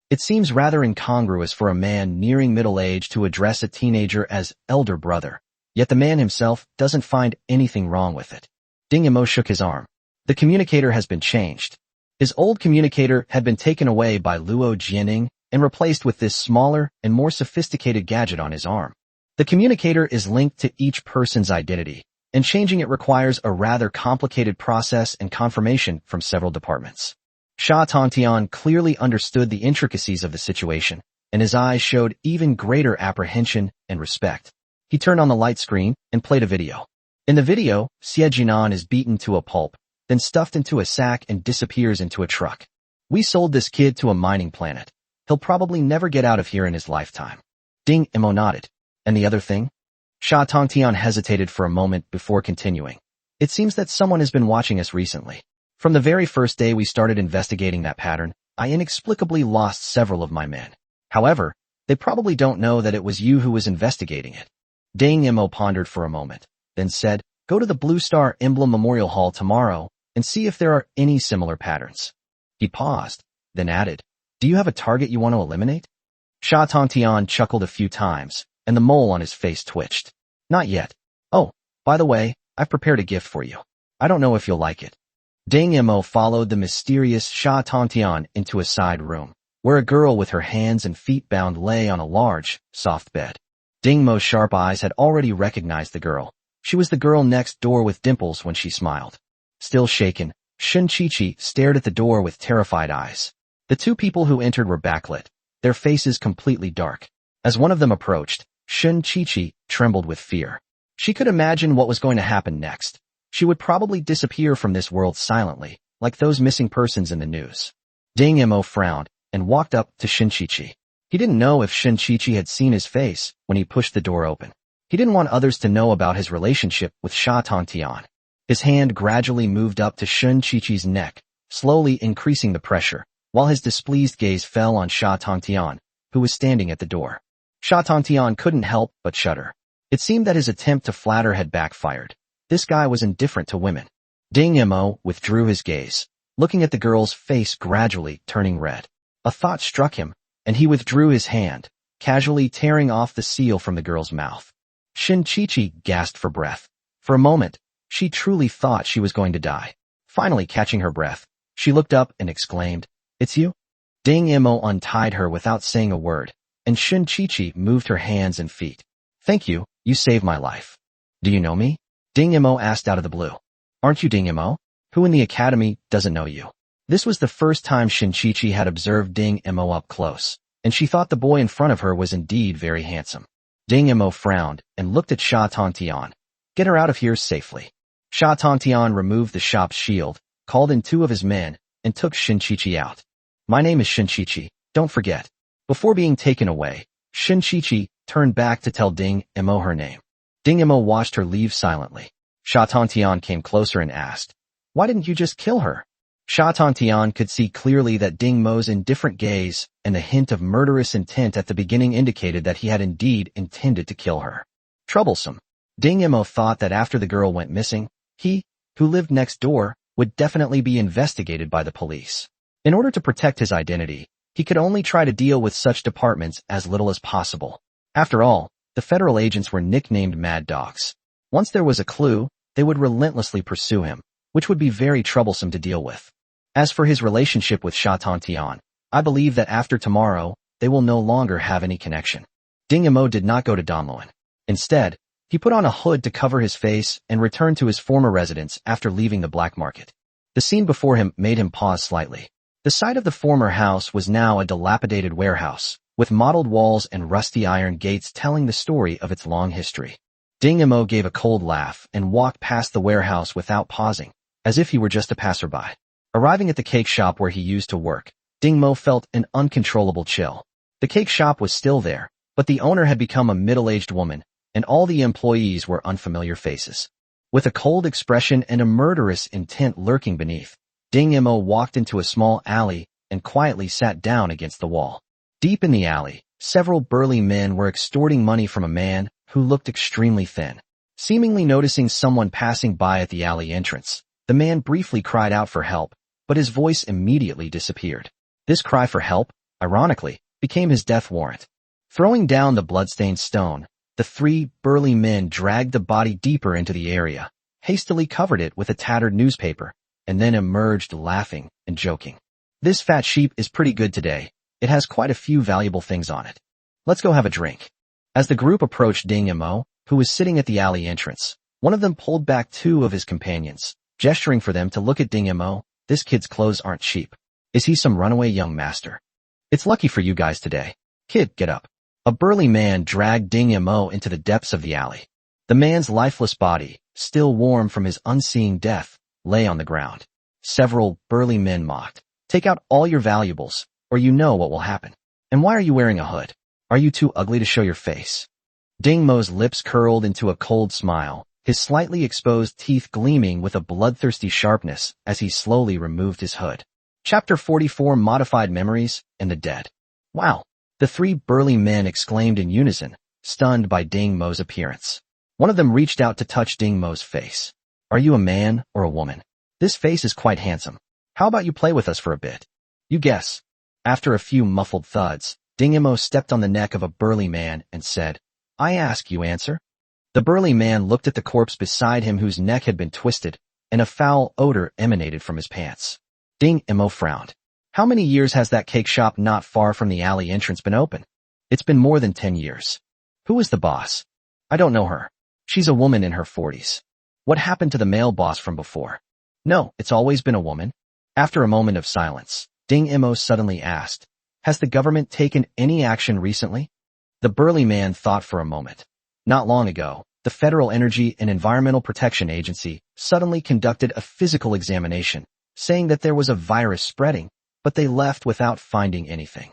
It seems rather incongruous for a man nearing middle age to address a teenager as elder brother, yet the man himself doesn't find anything wrong with it." Ding Mo shook his arm. The communicator has been changed. His old communicator had been taken away by Luo Jianing and replaced with this smaller and more sophisticated gadget on his arm. The communicator is linked to each person's identity, and changing it requires a rather complicated process and confirmation from several departments. Sha Tongtian clearly understood the intricacies of the situation, and his eyes showed even greater apprehension and respect. He turned on the light screen and played a video. In the video, Xie Jinan is beaten to a pulp, then stuffed into a sack and disappears into a truck. "We sold this kid to a mining planet. He'll probably never get out of here in his lifetime." Ding Mo nodded. "And the other thing?" Sha Tongtian hesitated for a moment before continuing. "It seems that someone has been watching us recently. From the very first day we started investigating that pattern, I inexplicably lost several of my men. However, they probably don't know that it was you who was investigating it." Ding Mo pondered for a moment, then said, "Go to the Blue Star Emblem Memorial Hall tomorrow and see if there are any similar patterns." He paused, then added, "Do you have a target you want to eliminate?" Sha Tongtian chuckled a few times, and the mole on his face twitched. "Not yet. Oh, by the way, I've prepared a gift for you. I don't know if you'll like it." Ding Mo followed the mysterious Sha Tongtian into a side room, where a girl with her hands and feet bound lay on a large, soft bed. Ding Mo's sharp eyes had already recognized the girl. She was the girl next door with dimples when she smiled. Still shaken, Shun Chi-Chi stared at the door with terrified eyes. The two people who entered were backlit, their faces completely dark. As one of them approached, Shun Chi-Chi trembled with fear. She could imagine what was going to happen next. She would probably disappear from this world silently, like those missing persons in the news. Ding Mo frowned and walked up to Shun Chi-Chi. He didn't know if Shun Chi-Chi had seen his face when he pushed the door open. He didn't want others to know about his relationship with Sha Tongtian. His hand gradually moved up to Shun Chi-Chi's neck, slowly increasing the pressure, while his displeased gaze fell on Sha Tongtian, who was standing at the door. Sha Tongtian couldn't help but shudder. It seemed that his attempt to flatter had backfired. This guy was indifferent to women. Ding Mo withdrew his gaze, looking at the girl's face gradually turning red. A thought struck him, and he withdrew his hand, casually tearing off the seal from the girl's mouth. Shun Chi-Chi gasped for breath. For a moment, she truly thought she was going to die. Finally catching her breath, she looked up and exclaimed, "It's you?" Ding Mo untied her without saying a word, and Shun Chi-Chi moved her hands and feet. "Thank you, you saved my life." "Do you know me?" Ding Mo asked out of the blue. "Aren't you Ding Mo? Who in the academy doesn't know you?" This was the first time Shun Chi-Chi had observed Ding Mo up close, and she thought the boy in front of her was indeed very handsome. Ding Mo frowned and looked at Sha Tongtian. "Get her out of here safely." Sha Tongtian removed the shop's shield, called in 2 of his men, and took Shun Chi-Chi out. "My name is Shun Chi-Chi, don't forget." Before being taken away, Shun Chi-Chi turned back to tell Ding Mo her name. Ding Mo watched her leave silently. Sha Tongtian came closer and asked, "Why didn't you just kill her?" Sha Tongtian could see clearly that Ding Mo's indifferent gaze and the hint of murderous intent at the beginning indicated that he had indeed intended to kill her. Troublesome. Ding Mo thought that after the girl went missing, he, who lived next door, would definitely be investigated by the police. In order to protect his identity, he could only try to deal with such departments as little as possible. After all, the federal agents were nicknamed Mad Dogs. Once there was a clue, they would relentlessly pursue him, which would be very troublesome to deal with. As for his relationship with Sha Tongtian, I believe that after tomorrow, they will no longer have any connection. Ding Mo did not go to Donluan. Instead, he put on a hood to cover his face and returned to his former residence after leaving the black market. The scene before him made him pause slightly. The site of the former house was now a dilapidated warehouse, with mottled walls and rusty iron gates telling the story of its long history. Ding Mo gave a cold laugh and walked past the warehouse without pausing, as if he were just a passerby. Arriving at the cake shop where he used to work, Ding Mo felt an uncontrollable chill. The cake shop was still there, but the owner had become a middle-aged woman, and all the employees were unfamiliar faces. With a cold expression and a murderous intent lurking beneath, Ding Mo walked into a small alley and quietly sat down against the wall. Deep in the alley, several burly men were extorting money from a man who looked extremely thin. Seemingly noticing someone passing by at the alley entrance, the man briefly cried out for help, but his voice immediately disappeared. This cry for help, ironically, became his death warrant. Throwing down the bloodstained stone, the 3 burly men dragged the body deeper into the area, hastily covered it with a tattered newspaper, and then emerged laughing and joking. "This fat sheep is pretty good today. It has quite a few valuable things on it. Let's go have a drink." As the group approached Ding Mo, who was sitting at the alley entrance, one of them pulled back 2 of his companions, gesturing for them to look at Ding Mo. "This kid's clothes aren't cheap. Is he some runaway young master? It's lucky for you guys today. Kid, get up." A burly man dragged Ding Mo into the depths of the alley. The man's lifeless body, still warm from his unseeing death, lay on the ground. Several burly men mocked, "Take out all your valuables, or you know what will happen. And why are you wearing a hood? Are you too ugly to show your face?" Ding Mo's lips curled into a cold smile, his slightly exposed teeth gleaming with a bloodthirsty sharpness as he slowly removed his hood. Chapter 44: Modified Memories and the Dead. "Wow!" the 3 burly men exclaimed in unison, stunned by Ding Mo's appearance. One of them reached out to touch Ding Mo's face. "Are you a man or a woman? This face is quite handsome. How about you play with us for a bit? You guess." After a few muffled thuds, Ding Mo stepped on the neck of a burly man and said, "I ask, you answer." The burly man looked at the corpse beside him whose neck had been twisted, and a foul odor emanated from his pants. Ding Mo frowned. "How many years has that cake shop not far from the alley entrance been open?" "It's been more than 10 years. "Who is the boss?" "I don't know her. She's a woman in her 40s. "What happened to the male boss from before?" "No, it's always been a woman." After a moment of silence, Ding Mo suddenly asked, Has the government taken any action recently? The burly man thought for a moment. Not long ago, the Federal Energy and Environmental Protection Agency suddenly conducted a physical examination, saying that there was a virus spreading, but they left without finding anything.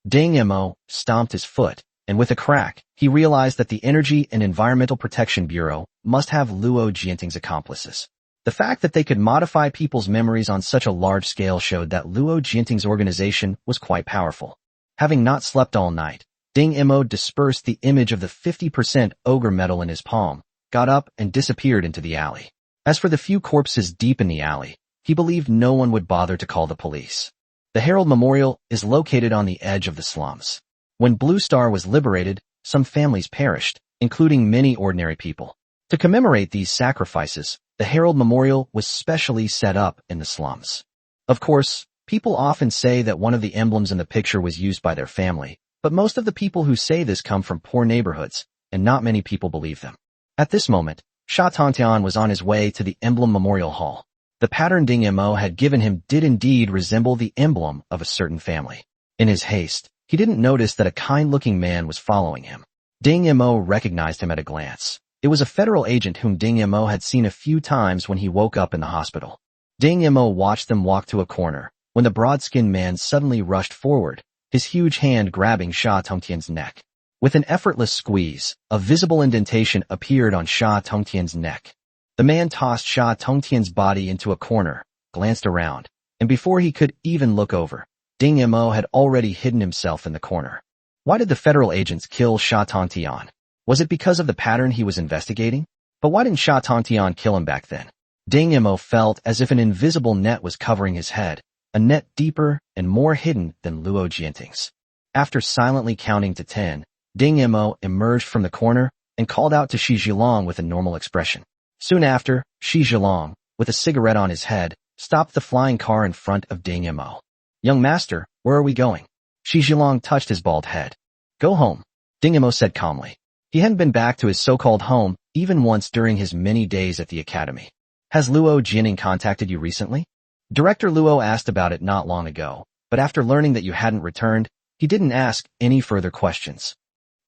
Ding Mo stomped his foot, and with a crack, he realized that the Energy and Environmental Protection Bureau must have Luo Jianting's accomplices. The fact that they could modify people's memories on such a large scale showed that Luo Jianting's organization was quite powerful. Having not slept all night, Ding Mo dispersed the image of the 50% ogre medal in his palm, got up and disappeared into the alley. As for the few corpses deep in the alley, he believed no one would bother to call the police. The Herald Memorial is located on the edge of the slums. When Blue Star was liberated, some families perished, including many ordinary people. To commemorate these sacrifices, the Herald Memorial was specially set up in the slums. Of course, people often say that one of the emblems in the picture was used by their family, but most of the people who say this come from poor neighborhoods, and not many people believe them. At this moment, Sha Tongtian was on his way to the Emblem Memorial Hall. The pattern Ding Mo had given him did indeed resemble the emblem of a certain family. In his haste, he didn't notice that a kind-looking man was following him. Ding Mo recognized him at a glance. It was a federal agent whom Ding Mo had seen a few times when he woke up in the hospital. Ding Mo watched them walk to a corner, when the broad-skinned man suddenly rushed forward, his huge hand grabbing Sha Tongtian's neck. With an effortless squeeze, a visible indentation appeared on Sha Tongtian's neck. The man tossed Sha Tongtian's body into a corner, glanced around, and before he could even look over, Ding Mo had already hidden himself in the corner. Why did the federal agents kill Sha Tongtian? Was it because of the pattern he was investigating? But why didn't Sha Tongtian kill him back then? Ding Mo felt as if an invisible net was covering his head, a net deeper and more hidden than Luo Jianting's. After silently counting to 10, Ding Mo emerged from the corner and called out to Shi Zhilong with a normal expression. Soon after, Shi Zhilong, with a cigarette on his head, stopped the flying car in front of Ding Mo. "Young master, where are we going?" Shi Zhilong touched his bald head. "Go home," Ding Mo said calmly. He hadn't been back to his so-called home even once during his many days at the academy. "Has Luo Jianting contacted you recently?" Director Luo asked about it not long ago, but after learning that you hadn't returned, he didn't ask any further questions.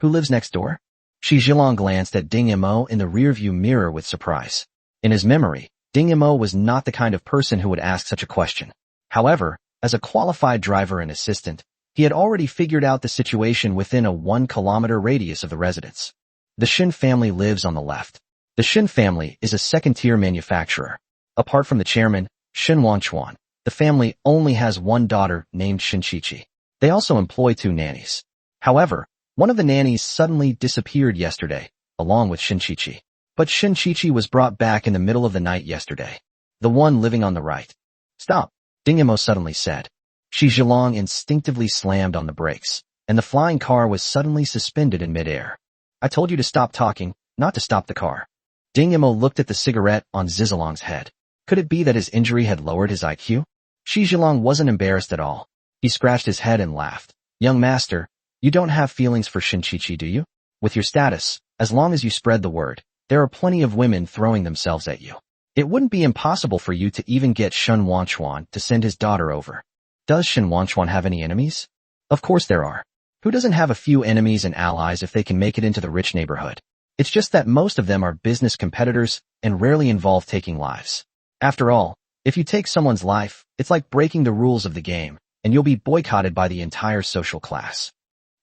"Who lives next door?" Shi Zhilong glanced at Ding Mo in the rearview mirror with surprise. In his memory, Ding Mo was not the kind of person who would ask such a question. However, as a qualified driver and assistant, he had already figured out the situation within a 1-kilometer radius of the residence. The Shin family lives on the left. The Shin family is a second-tier manufacturer. Apart from the chairman, Shin Wanchuan, the family only has one daughter named Shinchichi. They also employ 2 nannies. However, one of the nannies suddenly disappeared yesterday, along with Shinchichi. But Shinchichi was brought back in the middle of the night yesterday. The one living on the right. "Stop," Ding Mo suddenly said. Shi Zhilong instinctively slammed on the brakes, and the flying car was suddenly suspended in midair. "I told you to stop talking, not to stop the car." Ding Mo looked at the cigarette on Zhilong's head. Could it be that his injury had lowered his IQ? Shi Zhilong wasn't embarrassed at all. He scratched his head and laughed. "Young master, you don't have feelings for Shinchichi, do you? With your status, as long as you spread the word, there are plenty of women throwing themselves at you. It wouldn't be impossible for you to even get Shin Wanchuan to send his daughter over." Does Shin Wanchuan have any enemies? Of course there are. Who doesn't have a few enemies and allies if they can make it into the rich neighborhood? It's just that most of them are business competitors and rarely involve taking lives. After all, if you take someone's life, it's like breaking the rules of the game, and you'll be boycotted by the entire social class.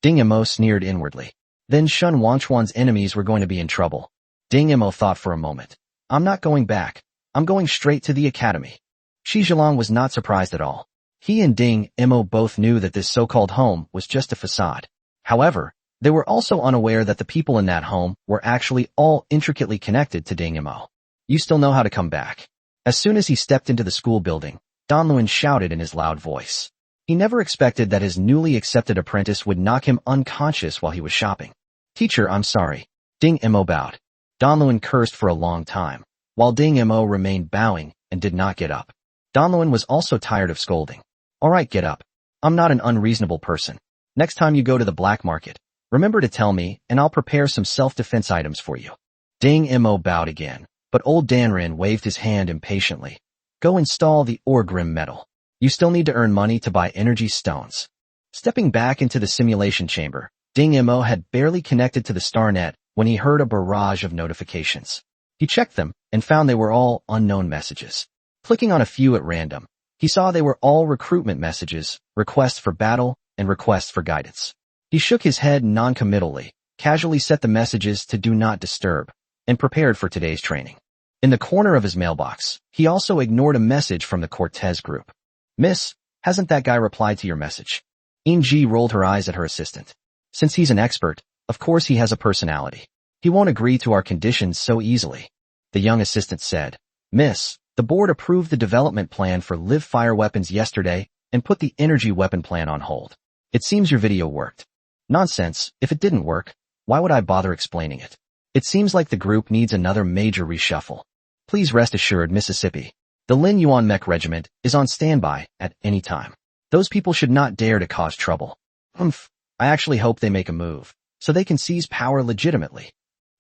Ding Mo sneered inwardly. Then Shin Wanchuan's enemies were going to be in trouble. Ding Mo thought for a moment. "I'm not going back. I'm going straight to the academy." Shi Zhilong was not surprised at all. He and Ding Mo both knew that this so-called home was just a facade. However, they were also unaware that the people in that home were actually all intricately connected to Ding Mo. "You still know how to come back." As soon as he stepped into the school building, Donluin shouted in his loud voice. He never expected that his newly accepted apprentice would knock him unconscious while he was shopping. "Teacher, I'm sorry." Ding Mo bowed. Donluin cursed for a long time, while Ding Mo remained bowing and did not get up. Donluin was also tired of scolding. "All right, get up. I'm not an unreasonable person. Next time you go to the black market, remember to tell me and I'll prepare some self-defense items for you." Ding Mo bowed again, but old Danrin waved his hand impatiently. "Go install the Orgrim medal. You still need to earn money to buy energy stones." Stepping back into the simulation chamber, Ding Mo had barely connected to the StarNet when he heard a barrage of notifications. He checked them and found they were all unknown messages. Clicking on a few at random, he saw they were all recruitment messages, requests for battle, and requests for guidance. He shook his head non-committally, casually set the messages to Do Not Disturb, and prepared for today's training. In the corner of his mailbox, he also ignored a message from the Cortez group. "Miss, hasn't that guy replied to your message?" Inji rolled her eyes at her assistant. Since he's an expert, of course he has a personality. He won't agree to our conditions so easily. The young assistant said, "Miss, the board approved the development plan for live fire weapons yesterday and put the energy weapon plan on hold. It seems your video worked." "Nonsense. If it didn't work, why would I bother explaining it? It seems like the group needs another major reshuffle. Please rest assured, Mississippi. The Lin Yuan Mech Regiment is on standby at any time. Those people should not dare to cause trouble. I actually hope they make a move, so they can seize power legitimately."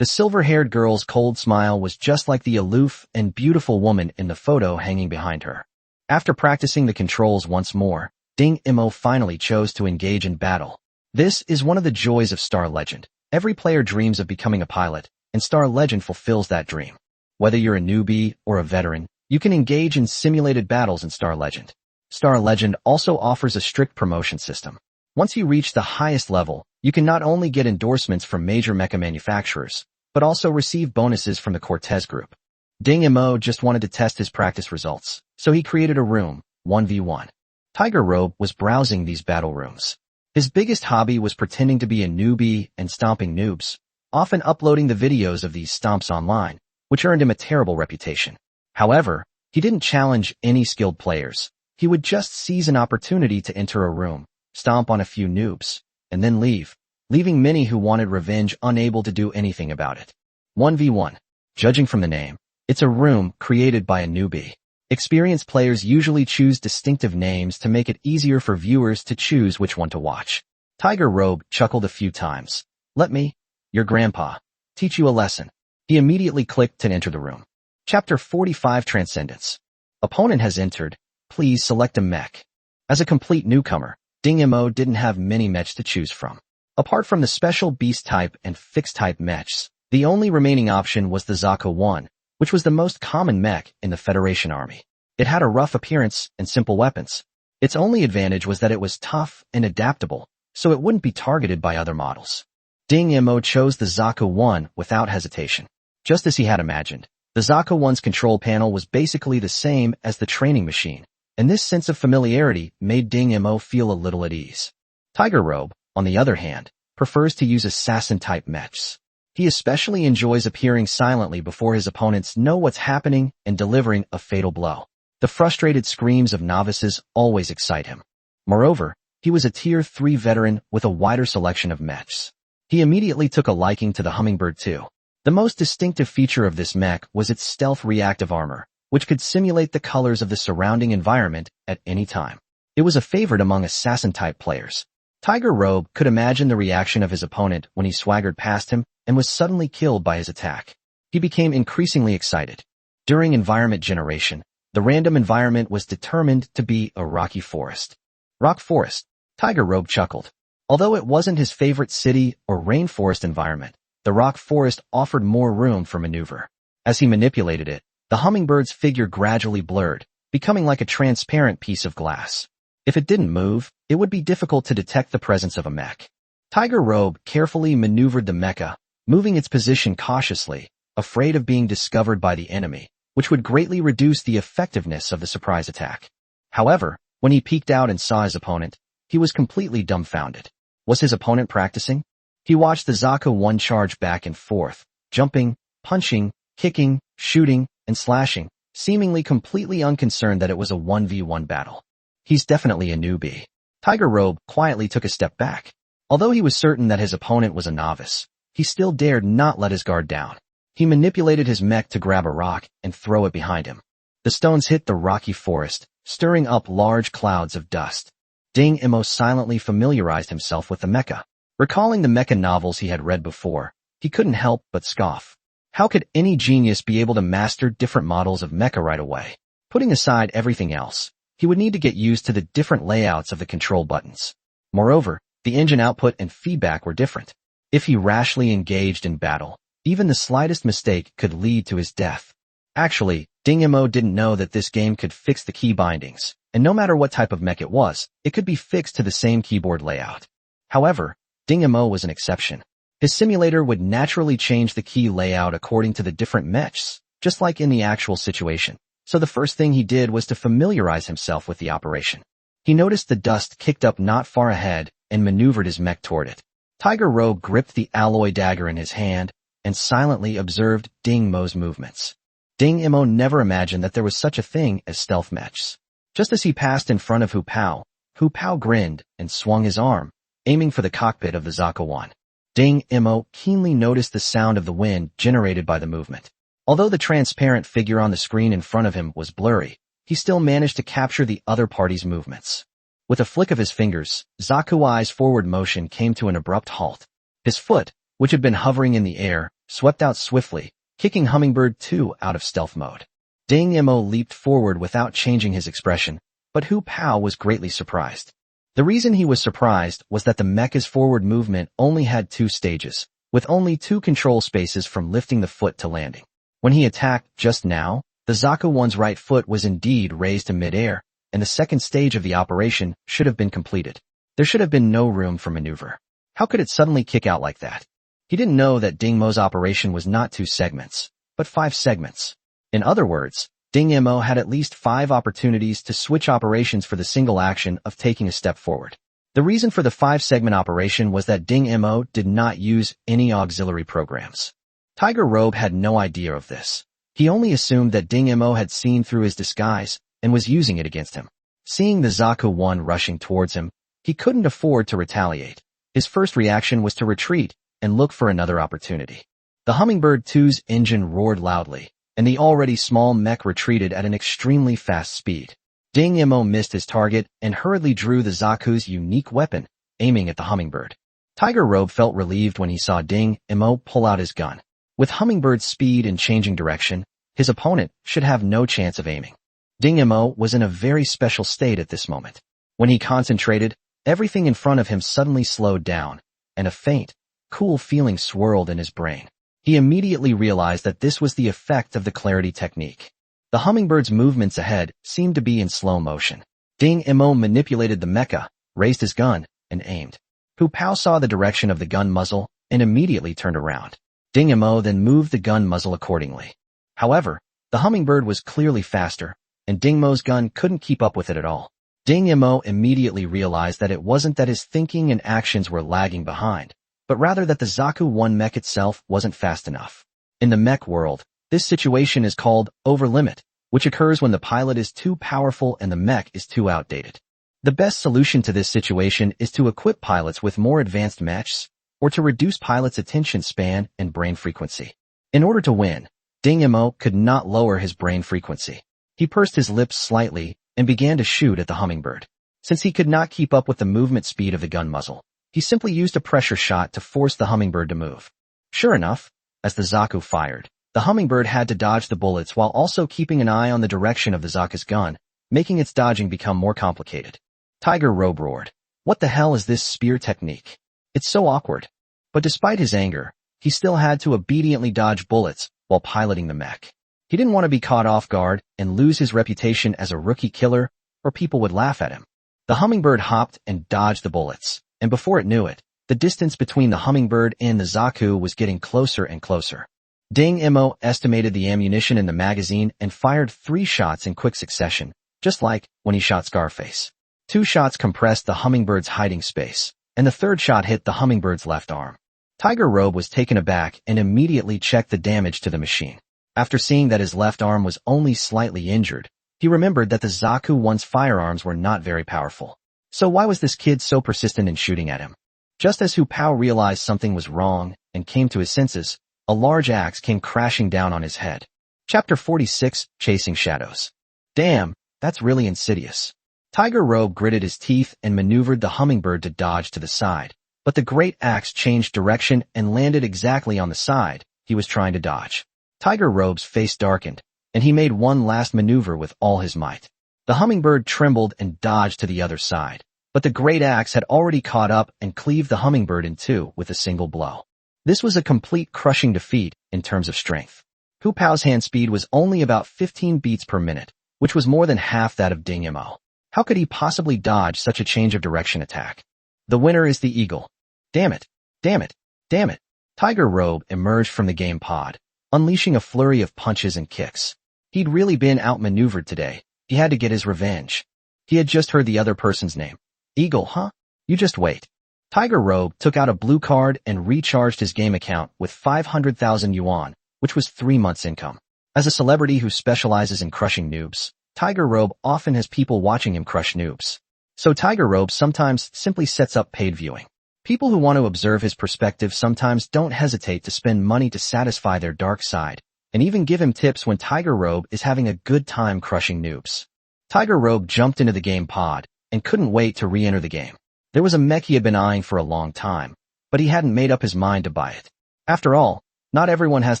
The silver-haired girl's cold smile was just like the aloof and beautiful woman in the photo hanging behind her. After practicing the controls once more, Ding Mo finally chose to engage in battle. This is one of the joys of Star Legend. Every player dreams of becoming a pilot, and Star Legend fulfills that dream. Whether you're a newbie or a veteran, you can engage in simulated battles in Star Legend. Star Legend also offers a strict promotion system. Once you reach the highest level, you can not only get endorsements from major mecha manufacturers, but also receive bonuses from the Cortez group. Ding Mo just wanted to test his practice results, so he created a room, 1v1. Tiger Robe was browsing these battle rooms. His biggest hobby was pretending to be a newbie and stomping noobs, often uploading the videos of these stomps online, which earned him a terrible reputation. However, he didn't challenge any skilled players. He would just seize an opportunity to enter a room, stomp on a few noobs, and then leave, leaving many who wanted revenge unable to do anything about it. 1v1. Judging from the name, it's a room created by a newbie. Experienced players usually choose distinctive names to make it easier for viewers to choose which one to watch. Tiger Robe chuckled a few times. "Let me, your grandpa, teach you a lesson." He immediately clicked to enter the room. Chapter 45 Transcendence. Opponent has entered. Please select a mech. As a complete newcomer, Ding Mo didn't have many mechs to choose from. Apart from the special beast type and fixed type mechs, the only remaining option was the Zaka 1, which was the most common mech in the Federation Army. It had a rough appearance and simple weapons. Its only advantage was that it was tough and adaptable, so it wouldn't be targeted by other models. Ding Mo chose the Zaka 1 without hesitation. Just as he had imagined, the Zaka 1's control panel was basically the same as the training machine, and this sense of familiarity made Ding Mo feel a little at ease. Tiger Robe, on the other hand, prefers to use assassin-type mechs. He especially enjoys appearing silently before his opponents know what's happening and delivering a fatal blow. The frustrated screams of novices always excite him. Moreover, he was a Tier 3 veteran with a wider selection of mechs. He immediately took a liking to the Hummingbird too. The most distinctive feature of this mech was its stealth reactive armor, which could simulate the colors of the surrounding environment at any time. It was a favorite among assassin-type players. Tiger Robe could imagine the reaction of his opponent when he swaggered past him and was suddenly killed by his attack. He became increasingly excited. During environment generation, the random environment was determined to be a rocky forest. Rock forest, Tiger Robe chuckled. Although it wasn't his favorite city or rainforest environment, the rock forest offered more room for maneuver. As he manipulated it, the hummingbird's figure gradually blurred, becoming like a transparent piece of glass. If it didn't move, it would be difficult to detect the presence of a mech. Tiger Robe carefully maneuvered the mecha, moving its position cautiously, afraid of being discovered by the enemy, which would greatly reduce the effectiveness of the surprise attack. However, when he peeked out and saw his opponent, he was completely dumbfounded. Was his opponent practicing? He watched the Zaka 1 charge back and forth, jumping, punching, kicking, shooting, and slashing, seemingly completely unconcerned that it was a 1v1 battle. He's definitely a newbie. Tiger Robe quietly took a step back. Although he was certain that his opponent was a novice, he still dared not let his guard down. He manipulated his mech to grab a rock and throw it behind him. The stones hit the rocky forest, stirring up large clouds of dust. Ding Mo silently familiarized himself with the mecha. Recalling the mecha novels he had read before, he couldn't help but scoff. How could any genius be able to master different models of mecha right away? Putting aside everything else, he would need to get used to the different layouts of the control buttons. Moreover, the engine output and feedback were different. If he rashly engaged in battle, even the slightest mistake could lead to his death. Actually, Ding Mo didn't know that this game could fix the key bindings, and no matter what type of mech it was, it could be fixed to the same keyboard layout. However, Ding Mo was an exception. His simulator would naturally change the key layout according to the different mechs, just like in the actual situation. So the first thing he did was to familiarize himself with the operation. He noticed the dust kicked up not far ahead and maneuvered his mech toward it. Tiger Robe gripped the alloy dagger in his hand and silently observed Ding Mo's movements. Ding Mo never imagined that there was such a thing as stealth mechs. Just as he passed in front of Hu Pao grinned and swung his arm, aiming for the cockpit of the Zaku-1. Ding Mo keenly noticed the sound of the wind generated by the movement. Although the transparent figure on the screen in front of him was blurry, he still managed to capture the other party's movements. With a flick of his fingers, Zaku-I's forward motion came to an abrupt halt. His foot, which had been hovering in the air, swept out swiftly, kicking Hummingbird 2 out of stealth mode. Ding Mo leaped forward without changing his expression, but Hu Pao was greatly surprised. The reason he was surprised was that the mecha's forward movement only had 2 stages, with only 2 control spaces from lifting the foot to landing. When he attacked just now, the Zaku-1's right foot was indeed raised to mid-air, and the second stage of the operation should have been completed. There should have been no room for maneuver. How could it suddenly kick out like that? He didn't know that Ding Mo's operation was not 2 segments, but 5 segments. In other words, Ding Mo had at least 5 opportunities to switch operations for the single action of taking a step forward. The reason for the 5-segment operation was that Ding Mo did not use any auxiliary programs. Tiger Robe had no idea of this. He only assumed that Ding Mo had seen through his disguise and was using it against him. Seeing the Zaku-1 rushing towards him, he couldn't afford to retaliate. His first reaction was to retreat and look for another opportunity. The Hummingbird 2's engine roared loudly, and the already small mech retreated at an extremely fast speed. Ding Mo missed his target and hurriedly drew the Zaku's unique weapon, aiming at the Hummingbird. Tiger Robe felt relieved when he saw Ding Mo pull out his gun. With Hummingbird's speed and changing direction, his opponent should have no chance of aiming. Ding Mo was in a very special state at this moment. When he concentrated, everything in front of him suddenly slowed down, and a faint, cool feeling swirled in his brain. He immediately realized that this was the effect of the clarity technique. The Hummingbird's movements ahead seemed to be in slow motion. Ding Mo manipulated the mecha, raised his gun, and aimed. Hu Pao saw the direction of the gun muzzle and immediately turned around. Ding Mo then moved the gun muzzle accordingly. However, the Hummingbird was clearly faster, and Ding Mo's gun couldn't keep up with it at all. Ding Mo immediately realized that it wasn't that his thinking and actions were lagging behind, but rather that the Zaku-1 mech itself wasn't fast enough. In the mech world, this situation is called overlimit, which occurs when the pilot is too powerful and the mech is too outdated. The best solution to this situation is to equip pilots with more advanced mechs, or to reduce pilots' attention span and brain frequency. In order to win, Ding Mo could not lower his brain frequency. He pursed his lips slightly and began to shoot at the Hummingbird. Since he could not keep up with the movement speed of the gun muzzle, he simply used a pressure shot to force the Hummingbird to move. Sure enough, as the Zaku fired, the Hummingbird had to dodge the bullets while also keeping an eye on the direction of the Zaku's gun, making its dodging become more complicated. Tiger Robe roared. What the hell is this spear technique? It's so awkward. But despite his anger, he still had to obediently dodge bullets while piloting the mech. He didn't want to be caught off guard and lose his reputation as a rookie killer, or people would laugh at him. The Hummingbird hopped and dodged the bullets, and before it knew it, the distance between the Hummingbird and the Zaku was getting closer and closer. Ding Mo estimated the ammunition in the magazine and fired 3 shots in quick succession, just like when he shot Scarface. 2 shots compressed the Hummingbird's hiding space, and the 3rd shot hit the Hummingbird's left arm. Tiger Robe was taken aback and immediately checked the damage to the machine. After seeing that his left arm was only slightly injured, he remembered that the Zaku-1's firearms were not very powerful. So why was this kid so persistent in shooting at him? Just as Hu Pao realized something was wrong and came to his senses, a large axe came crashing down on his head. Chapter 46, Chasing Shadows. Damn, that's really insidious. Tiger Robe gritted his teeth and maneuvered the Hummingbird to dodge to the side, but the great axe changed direction and landed exactly on the side he was trying to dodge. Tiger Robe's face darkened, and he made one last maneuver with all his might. The Hummingbird trembled and dodged to the other side, but the great axe had already caught up and cleaved the hummingbird in two with a single blow. This was a complete crushing defeat in terms of strength. Hu Pao's hand speed was only about 15 beats per minute, which was more than half that of Ding Mo. How could he possibly dodge such a change of direction attack? The winner is the eagle. Damn it! Damn it! Damn it! Tiger Robe emerged from the game pod, unleashing a flurry of punches and kicks. He'd really been outmaneuvered today. He had to get his revenge. He had just heard the other person's name. Eagle, huh? You just wait. Tiger Robe took out a blue card and recharged his game account with 500,000 yuan, which was 3 months' income. As a celebrity who specializes in crushing noobs, Tiger Robe often has people watching him crush noobs. So Tiger Robe sometimes simply sets up paid viewing. People who want to observe his perspective sometimes don't hesitate to spend money to satisfy their dark side, and even give him tips when Tiger Robe is having a good time crushing noobs. Tiger Robe jumped into the game pod and couldn't wait to re-enter the game. There was a mech he had been eyeing for a long time, but he hadn't made up his mind to buy it. After all, not everyone has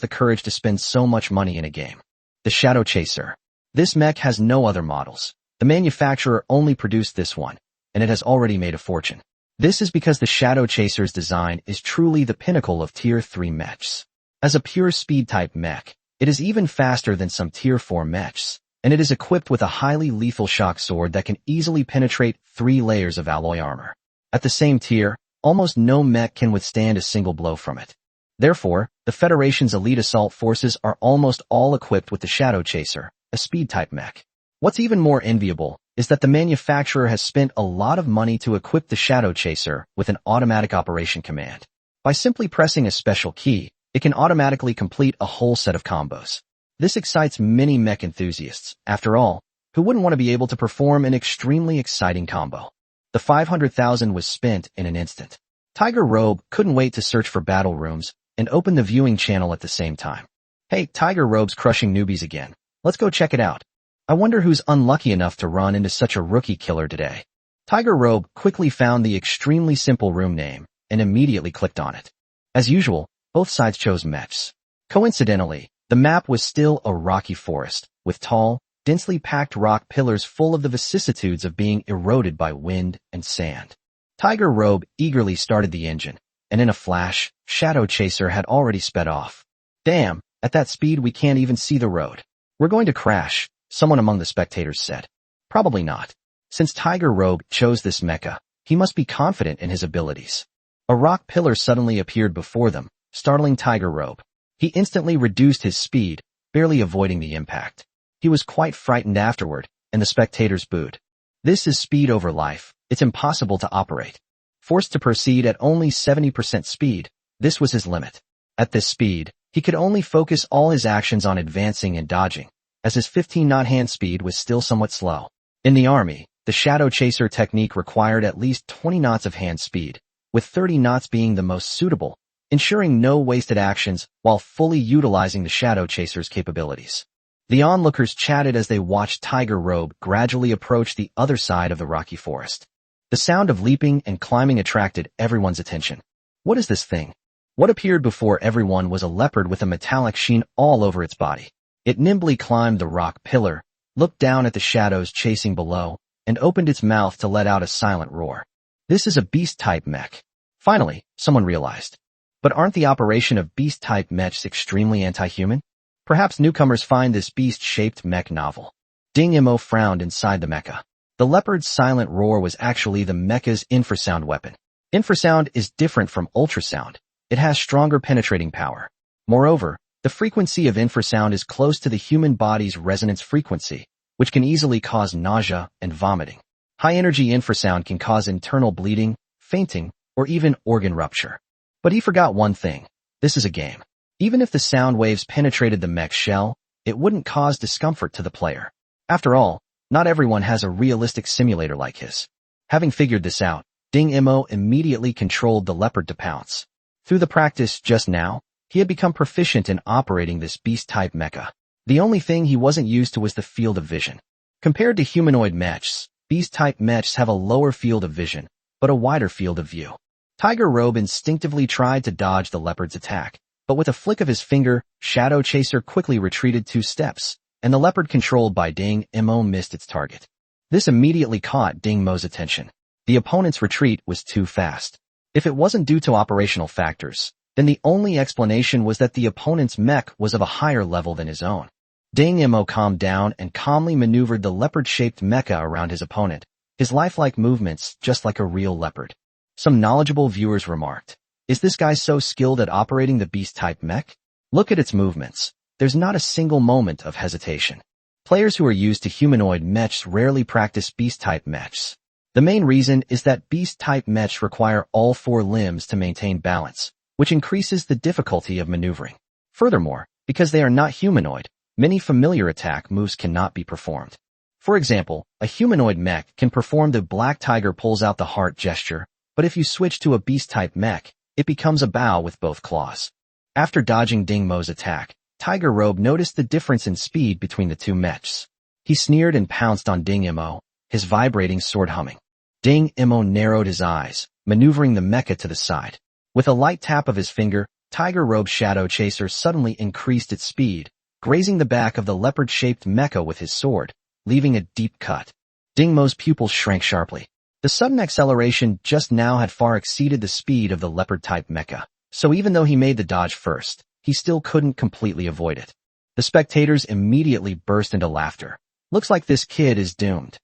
the courage to spend so much money in a game. The Shadow Chaser. This mech has no other models. The manufacturer only produced this one, and it has already made a fortune. This is because the Shadow Chaser's design is truly the pinnacle of Tier 3 mechs. As a pure speed-type mech, it is even faster than some Tier 4 mechs, and it is equipped with a highly lethal shock sword that can easily penetrate 3 layers of alloy armor. At the same tier, almost no mech can withstand a single blow from it. Therefore, the Federation's elite assault forces are almost all equipped with the Shadow Chaser, a speed-type mech. What's even more enviable is that the manufacturer has spent a lot of money to equip the Shadow Chaser with an automatic operation command. By simply pressing a special key, it can automatically complete a whole set of combos. This excites many mech enthusiasts, after all, who wouldn't want to be able to perform an extremely exciting combo. The 500,000 was spent in an instant. Tiger Robe couldn't wait to search for battle rooms and open the viewing channel at the same time. Hey, Tiger Robe's crushing newbies again. Let's go check it out. I wonder who's unlucky enough to run into such a rookie killer today. Tiger Robe quickly found the extremely simple room name and immediately clicked on it. As usual, both sides chose mechs. Coincidentally, the map was still a rocky forest, with tall, densely packed rock pillars full of the vicissitudes of being eroded by wind and sand. Tiger Robe eagerly started the engine, and in a flash, Shadow Chaser had already sped off. Damn, at that speed we can't even see the road. We're going to crash, someone among the spectators said. Probably not. Since Tiger Robe chose this mecha, he must be confident in his abilities. A rock pillar suddenly appeared before them, startling Tiger Robe. He instantly reduced his speed, barely avoiding the impact. He was quite frightened afterward, and the spectators booed. This is speed over life. It's impossible to operate. Forced to proceed at only 70% speed, this was his limit. At this speed, he could only focus all his actions on advancing and dodging, as his 15-knot hand speed was still somewhat slow. In the army, the Shadow Chaser technique required at least 20 knots of hand speed, with 30 knots being the most suitable, ensuring no wasted actions while fully utilizing the Shadow Chaser's capabilities. The onlookers chatted as they watched Tiger Robe gradually approach the other side of the rocky forest. The sound of leaping and climbing attracted everyone's attention. What is this thing? What appeared before everyone was a leopard with a metallic sheen all over its body. It nimbly climbed the rock pillar, looked down at the shadows chasing below, and opened its mouth to let out a silent roar. This is a beast-type mech. Finally, someone realized. But aren't the operation of beast-type mechs extremely anti-human? Perhaps newcomers find this beast-shaped mech novel. Ding Mo frowned inside the mecha. The leopard's silent roar was actually the mecha's infrasound weapon. Infrasound is different from ultrasound. It has stronger penetrating power. Moreover, the frequency of infrasound is close to the human body's resonance frequency, which can easily cause nausea and vomiting. High-energy infrasound can cause internal bleeding, fainting, or even organ rupture. But he forgot one thing. This is a game. Even if the sound waves penetrated the mech's shell, it wouldn't cause discomfort to the player. After all, not everyone has a realistic simulator like his. Having figured this out, Ding Mo immediately controlled the leopard to pounce. Through the practice just now, he had become proficient in operating this beast-type mecha. The only thing he wasn't used to was the field of vision. Compared to humanoid mechs, beast-type mechs have a lower field of vision, but a wider field of view. Tiger Robe instinctively tried to dodge the leopard's attack, but with a flick of his finger, Shadow Chaser quickly retreated 2 steps, and the leopard controlled by Ding Mo missed its target. This immediately caught Ding Mo's attention. The opponent's retreat was too fast. If it wasn't due to operational factors, then the only explanation was that the opponent's mech was of a higher level than his own. Ding Mo calmed down and calmly maneuvered the leopard-shaped mecha around his opponent, his lifelike movements just like a real leopard. Some knowledgeable viewers remarked, "Is this guy so skilled at operating the beast-type mech? Look at its movements. There's not a single moment of hesitation." Players who are used to humanoid mechs rarely practice beast-type mechs. The main reason is that beast-type mechs require all four limbs to maintain balance, which increases the difficulty of maneuvering. Furthermore, because they are not humanoid, many familiar attack moves cannot be performed. For example, a humanoid mech can perform the black tiger pulls out the heart gesture, but if you switch to a beast-type mech, it becomes a bow with both claws. After dodging Ding Mo's attack, Tiger Robe noticed the difference in speed between the two mechs. He sneered and pounced on Ding Mo, his vibrating sword humming. Ding Mo narrowed his eyes, maneuvering the mecha to the side. With a light tap of his finger, Tiger Robe's Shadow Chaser suddenly increased its speed, grazing the back of the leopard-shaped mecha with his sword, leaving a deep cut. Ding Mo's pupils shrank sharply. The sudden acceleration just now had far exceeded the speed of the leopard-type mecha, so even though he made the dodge first, he still couldn't completely avoid it. The spectators immediately burst into laughter. "Looks like this kid is doomed."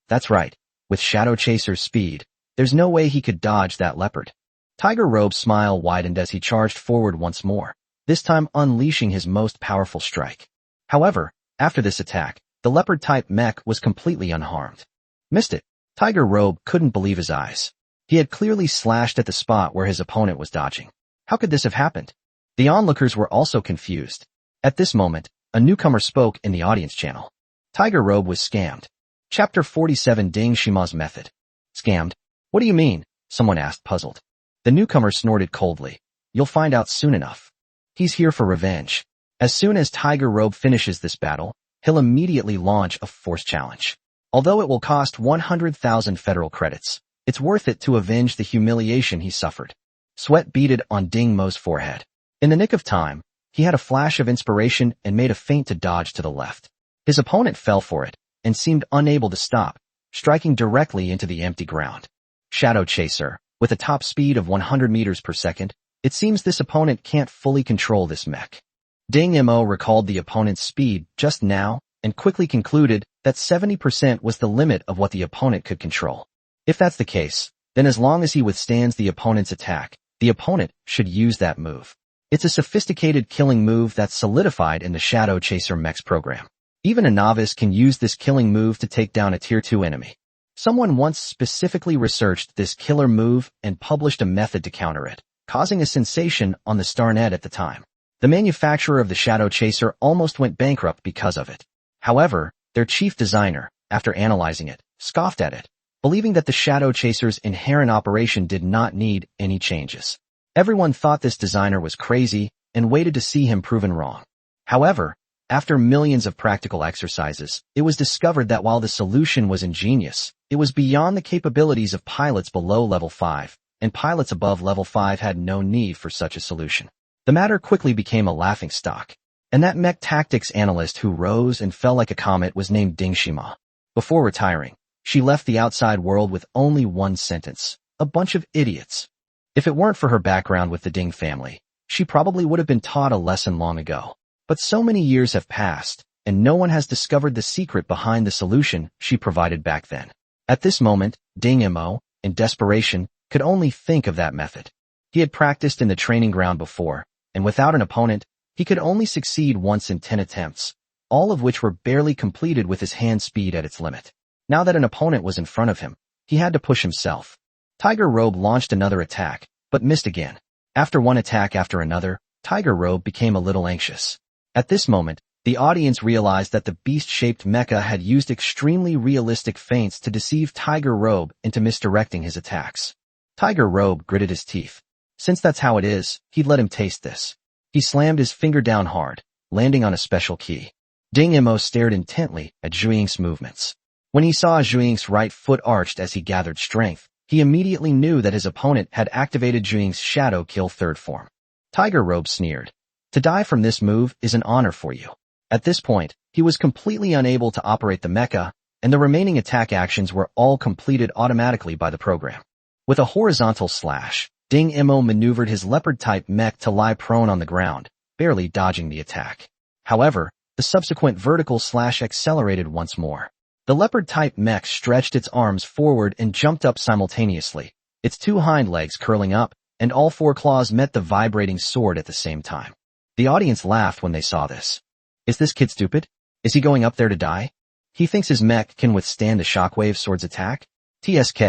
That's right. With Shadow Chaser's speed, there's no way he could dodge that leopard. Tiger Robe's smile widened as he charged forward once more, this time unleashing his most powerful strike. However, after this attack, the leopard-type mech was completely unharmed. Missed it. Tiger Robe couldn't believe his eyes. He had clearly slashed at the spot where his opponent was dodging. How could this have happened? The onlookers were also confused. At this moment, a newcomer spoke in the audience channel. Tiger Robe was scammed. Chapter 47 Ding Shima's Method. Scammed? What do you mean? Someone asked, puzzled. The newcomer snorted coldly. You'll find out soon enough. He's here for revenge. As soon as Tiger Robe finishes this battle, he'll immediately launch a force challenge. Although it will cost 100,000 federal credits, it's worth it to avenge the humiliation he suffered. Sweat beaded on Ding Mo's forehead. In the nick of time, he had a flash of inspiration and made a feint to dodge to the left. His opponent fell for it and seemed unable to stop, striking directly into the empty ground. Shadow Chaser, with a top speed of 100 meters per second, it seems this opponent can't fully control this mech. Ding Mo recalled the opponent's speed just now and quickly concluded that 70% was the limit of what the opponent could control. If that's the case, then as long as he withstands the opponent's attack, the opponent should use that move. It's a sophisticated killing move that's solidified in the Shadow Chaser mech's program. Even a novice can use this killing move to take down a Tier 2 enemy. Someone once specifically researched this killer move and published a method to counter it, causing a sensation on the Starnet at the time. The manufacturer of the Shadow Chaser almost went bankrupt because of it. However, their chief designer, after analyzing it, scoffed at it, believing that the Shadow Chaser's inherent operation did not need any changes. Everyone thought this designer was crazy and waited to see him proven wrong. However, after millions of practical exercises, it was discovered that while the solution was ingenious, it was beyond the capabilities of pilots below level 5, and pilots above level 5 had no need for such a solution. The matter quickly became a laughingstock, and that mech tactics analyst who rose and fell like a comet was named Ding Shima. Before retiring, she left the outside world with only one sentence: a bunch of idiots. If it weren't for her background with the Ding family, she probably would have been taught a lesson long ago. But so many years have passed, and no one has discovered the secret behind the solution she provided back then. At this moment, Ding Mo, in desperation, could only think of that method. He had practiced in the training ground before, and without an opponent, he could only succeed once in 10 attempts, all of which were barely completed with his hand speed at its limit. Now that an opponent was in front of him, he had to push himself. Tiger Robe launched another attack, but missed again. After one attack after another, Tiger Robe became a little anxious. At this moment, the audience realized that the beast-shaped mecha had used extremely realistic feints to deceive Tiger Robe into misdirecting his attacks. Tiger Robe gritted his teeth. Since that's how it is, he'd let him taste this. He slammed his finger down hard, landing on a special key. Ding Mo stared intently at Zhuing's movements. When he saw Zhuing's right foot arched as he gathered strength, he immediately knew that his opponent had activated Zhuing's Shadow Kill third form. Tiger Robe sneered. To die from this move is an honor for you. At this point, he was completely unable to operate the mecha, and the remaining attack actions were all completed automatically by the program. With a horizontal slash, Ding Mo maneuvered his leopard-type mech to lie prone on the ground, barely dodging the attack. However, the subsequent vertical slash accelerated once more. The leopard-type mech stretched its arms forward and jumped up simultaneously, its two hind legs curling up, and all four claws met the vibrating sword at the same time. The audience laughed when they saw this. Is this kid stupid? Is he going up there to die? He thinks his mech can withstand the shockwave sword's attack? TSK.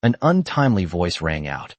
An untimely voice rang out.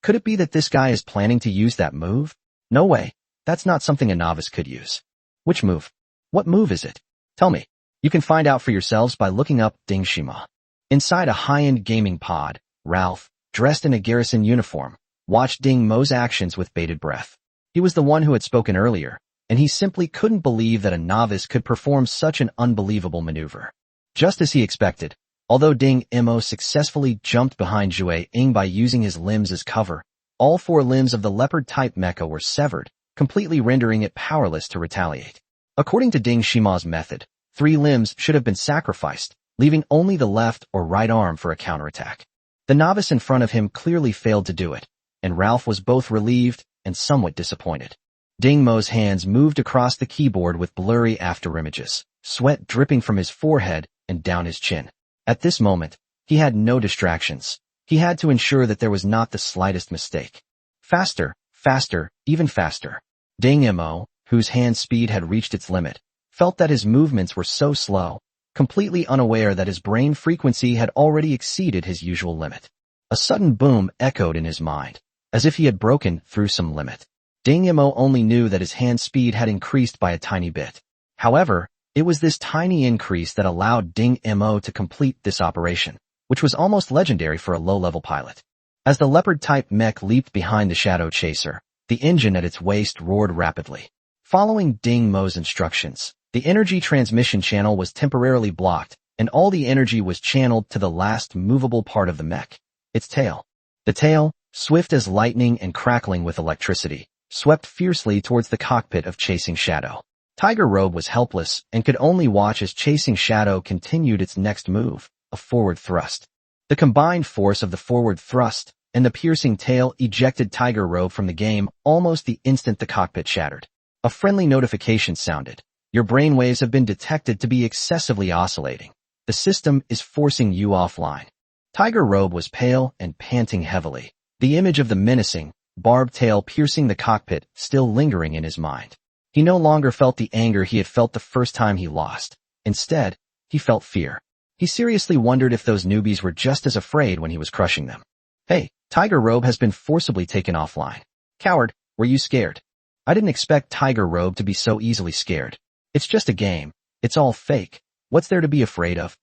Could it be that this guy is planning to use that move? No way. That's not something a novice could use. Which move? What move is it? Tell me. You can find out for yourselves by looking up Ding Shima. Inside a high-end gaming pod, Ralph, dressed in a garrison uniform, watched Ding Mo's actions with bated breath. He was the one who had spoken earlier, and he simply couldn't believe that a novice could perform such an unbelievable maneuver. Just as he expected, although Ding Mo successfully jumped behind Jue Ying by using his limbs as cover, all four limbs of the leopard-type mecha were severed, completely rendering it powerless to retaliate. According to Ding Shima's method, 3 limbs should have been sacrificed, leaving only the left or right arm for a counterattack. The novice in front of him clearly failed to do it, and Ralph was both relieved and somewhat disappointed. Ding Mo's hands moved across the keyboard with blurry afterimages, sweat dripping from his forehead and down his chin. At this moment, he had no distractions. He had to ensure that there was not the slightest mistake. Faster, faster, even faster. Ding Mo, whose hand speed had reached its limit, felt that his movements were so slow, completely unaware that his brain frequency had already exceeded his usual limit. A sudden boom echoed in his mind, as if he had broken through some limit. Ding Mo only knew that his hand speed had increased by a tiny bit. However, it was this tiny increase that allowed Ding Mo to complete this operation, which was almost legendary for a low-level pilot. As the leopard-type mech leaped behind the shadow chaser, the engine at its waist roared rapidly. Following Ding Mo's instructions, the energy transmission channel was temporarily blocked, and all the energy was channeled to the last movable part of the mech, its tail. The tail, swift as lightning and crackling with electricity, swept fiercely towards the cockpit of Chasing Shadow. Tiger Robe was helpless and could only watch as Chasing Shadow continued its next move, a forward thrust. The combined force of the forward thrust and the piercing tail ejected Tiger Robe from the game almost the instant the cockpit shattered. A friendly notification sounded. Your brainwaves have been detected to be excessively oscillating. The system is forcing you offline. Tiger Robe was pale and panting heavily, the image of the menacing, barbed tail piercing the cockpit still lingering in his mind. He no longer felt the anger he had felt the first time he lost. Instead, he felt fear. He seriously wondered if those newbies were just as afraid when he was crushing them. Hey, Tiger Robe has been forcibly taken offline. Coward, were you scared? I didn't expect Tiger Robe to be so easily scared. It's just a game. It's all fake. What's there to be afraid of?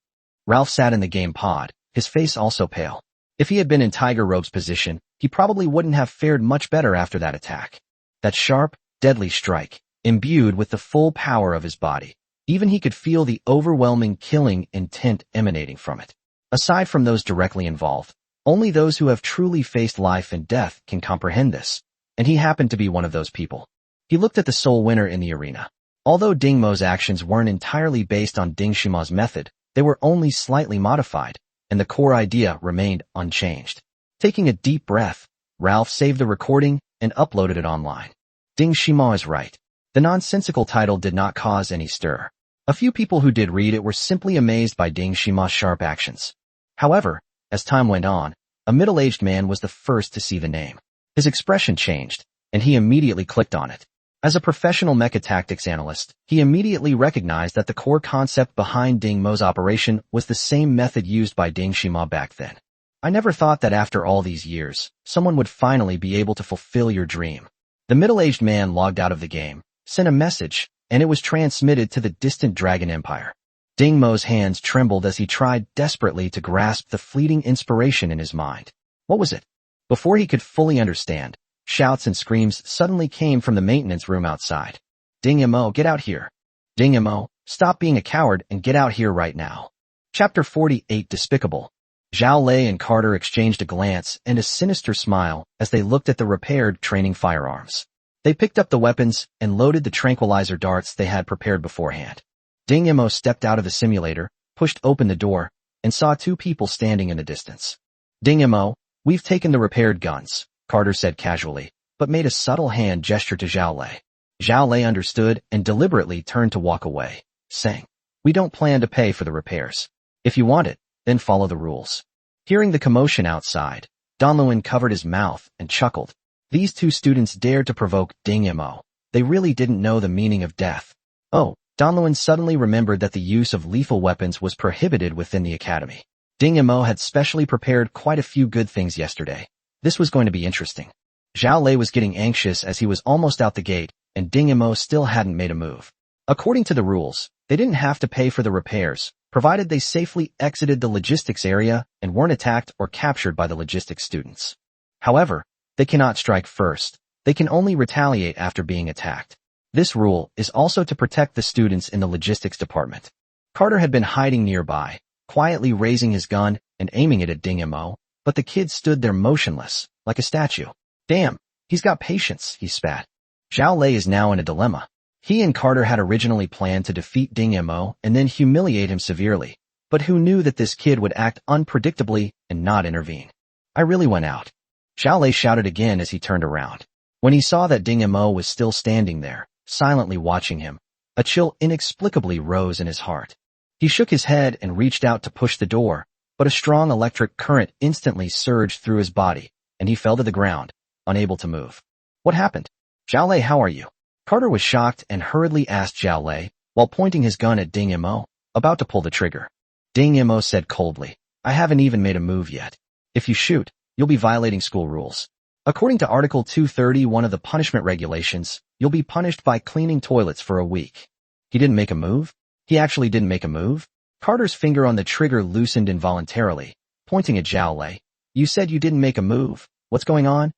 Ralph sat in the game pod, his face also pale. If he had been in Tiger Robe's position, he probably wouldn't have fared much better after that attack. That sharp, deadly strike, imbued with the full power of his body. Even he could feel the overwhelming killing intent emanating from it. Aside from those directly involved, only those who have truly faced life and death can comprehend this, and he happened to be one of those people. He looked at the sole winner in the arena. Although Ding Mo's actions weren't entirely based on Ding Shima's method, they were only slightly modified, and the core idea remained unchanged. Taking a deep breath, Ralph saved the recording and uploaded it online. Ding Shima is right. The nonsensical title did not cause any stir. A few people who did read it were simply amazed by Ding Shima's sharp actions. However, as time went on, a middle-aged man was the first to see the name. His expression changed, and he immediately clicked on it. As a professional mecha tactics analyst, he immediately recognized that the core concept behind Ding Mo's operation was the same method used by Ding Shima back then. I never thought that after all these years, someone would finally be able to fulfill your dream. The middle-aged man logged out of the game, sent a message, and it was transmitted to the distant Dragon Empire. Ding Mo's hands trembled as he tried desperately to grasp the fleeting inspiration in his mind. What was it? Before he could fully understand, shouts and screams suddenly came from the maintenance room outside. Ding Mo, get out here. Ding Mo, stop being a coward and get out here right now. Chapter 48 Despicable. Zhao Lei and Carter exchanged a glance and a sinister smile as they looked at the repaired training firearms. They picked up the weapons and loaded the tranquilizer darts they had prepared beforehand. Ding Mo stepped out of the simulator, pushed open the door, and saw two people standing in the distance. "Ding-mo, we've taken the repaired guns," Carter said casually, but made a subtle hand gesture to Zhao Lei. Zhao Lei understood and deliberately turned to walk away, saying, "We don't plan to pay for the repairs. If you want it, then follow the rules." Hearing the commotion outside, Donluin covered his mouth and chuckled. These two students dared to provoke Ding-mo. They really didn't know the meaning of death. Oh, Donluin suddenly remembered that the use of lethal weapons was prohibited within the academy. Ding-mo had specially prepared quite a few good things yesterday. This was going to be interesting. Zhao Lei was getting anxious as he was almost out the gate, and Ding-mo still hadn't made a move. According to the rules, they didn't have to pay for the repairs, provided they safely exited the logistics area and weren't attacked or captured by the logistics students. However, they cannot strike first. They can only retaliate after being attacked. This rule is also to protect the students in the logistics department. Carter had been hiding nearby, quietly raising his gun and aiming it at Ding-mo, but the kid stood there motionless, like a statue. "Damn, he's got patience," he spat. Zhao Lei is now in a dilemma. He and Carter had originally planned to defeat Ding-mo and then humiliate him severely, but who knew that this kid would act unpredictably and not intervene? "I really went out," Zhao Lei shouted again as he turned around. When he saw that Ding-mo was still standing there, silently watching him, a chill inexplicably rose in his heart. He shook his head and reached out to push the door, but a strong electric current instantly surged through his body, and he fell to the ground, unable to move. "What happened? Zhao Lei, how are you?" Carter was shocked and hurriedly asked Zhao Lei, while pointing his gun at Ding-mo, about to pull the trigger. Ding-mo said coldly, "I haven't even made a move yet. If you shoot, you'll be violating school rules. According to Article 231 of the punishment regulations, you'll be punished by cleaning toilets for a week." He didn't make a move? He actually didn't make a move? Carter's finger on the trigger loosened involuntarily, pointing at Zhao Lei. "You said you didn't make a move. What's going on?"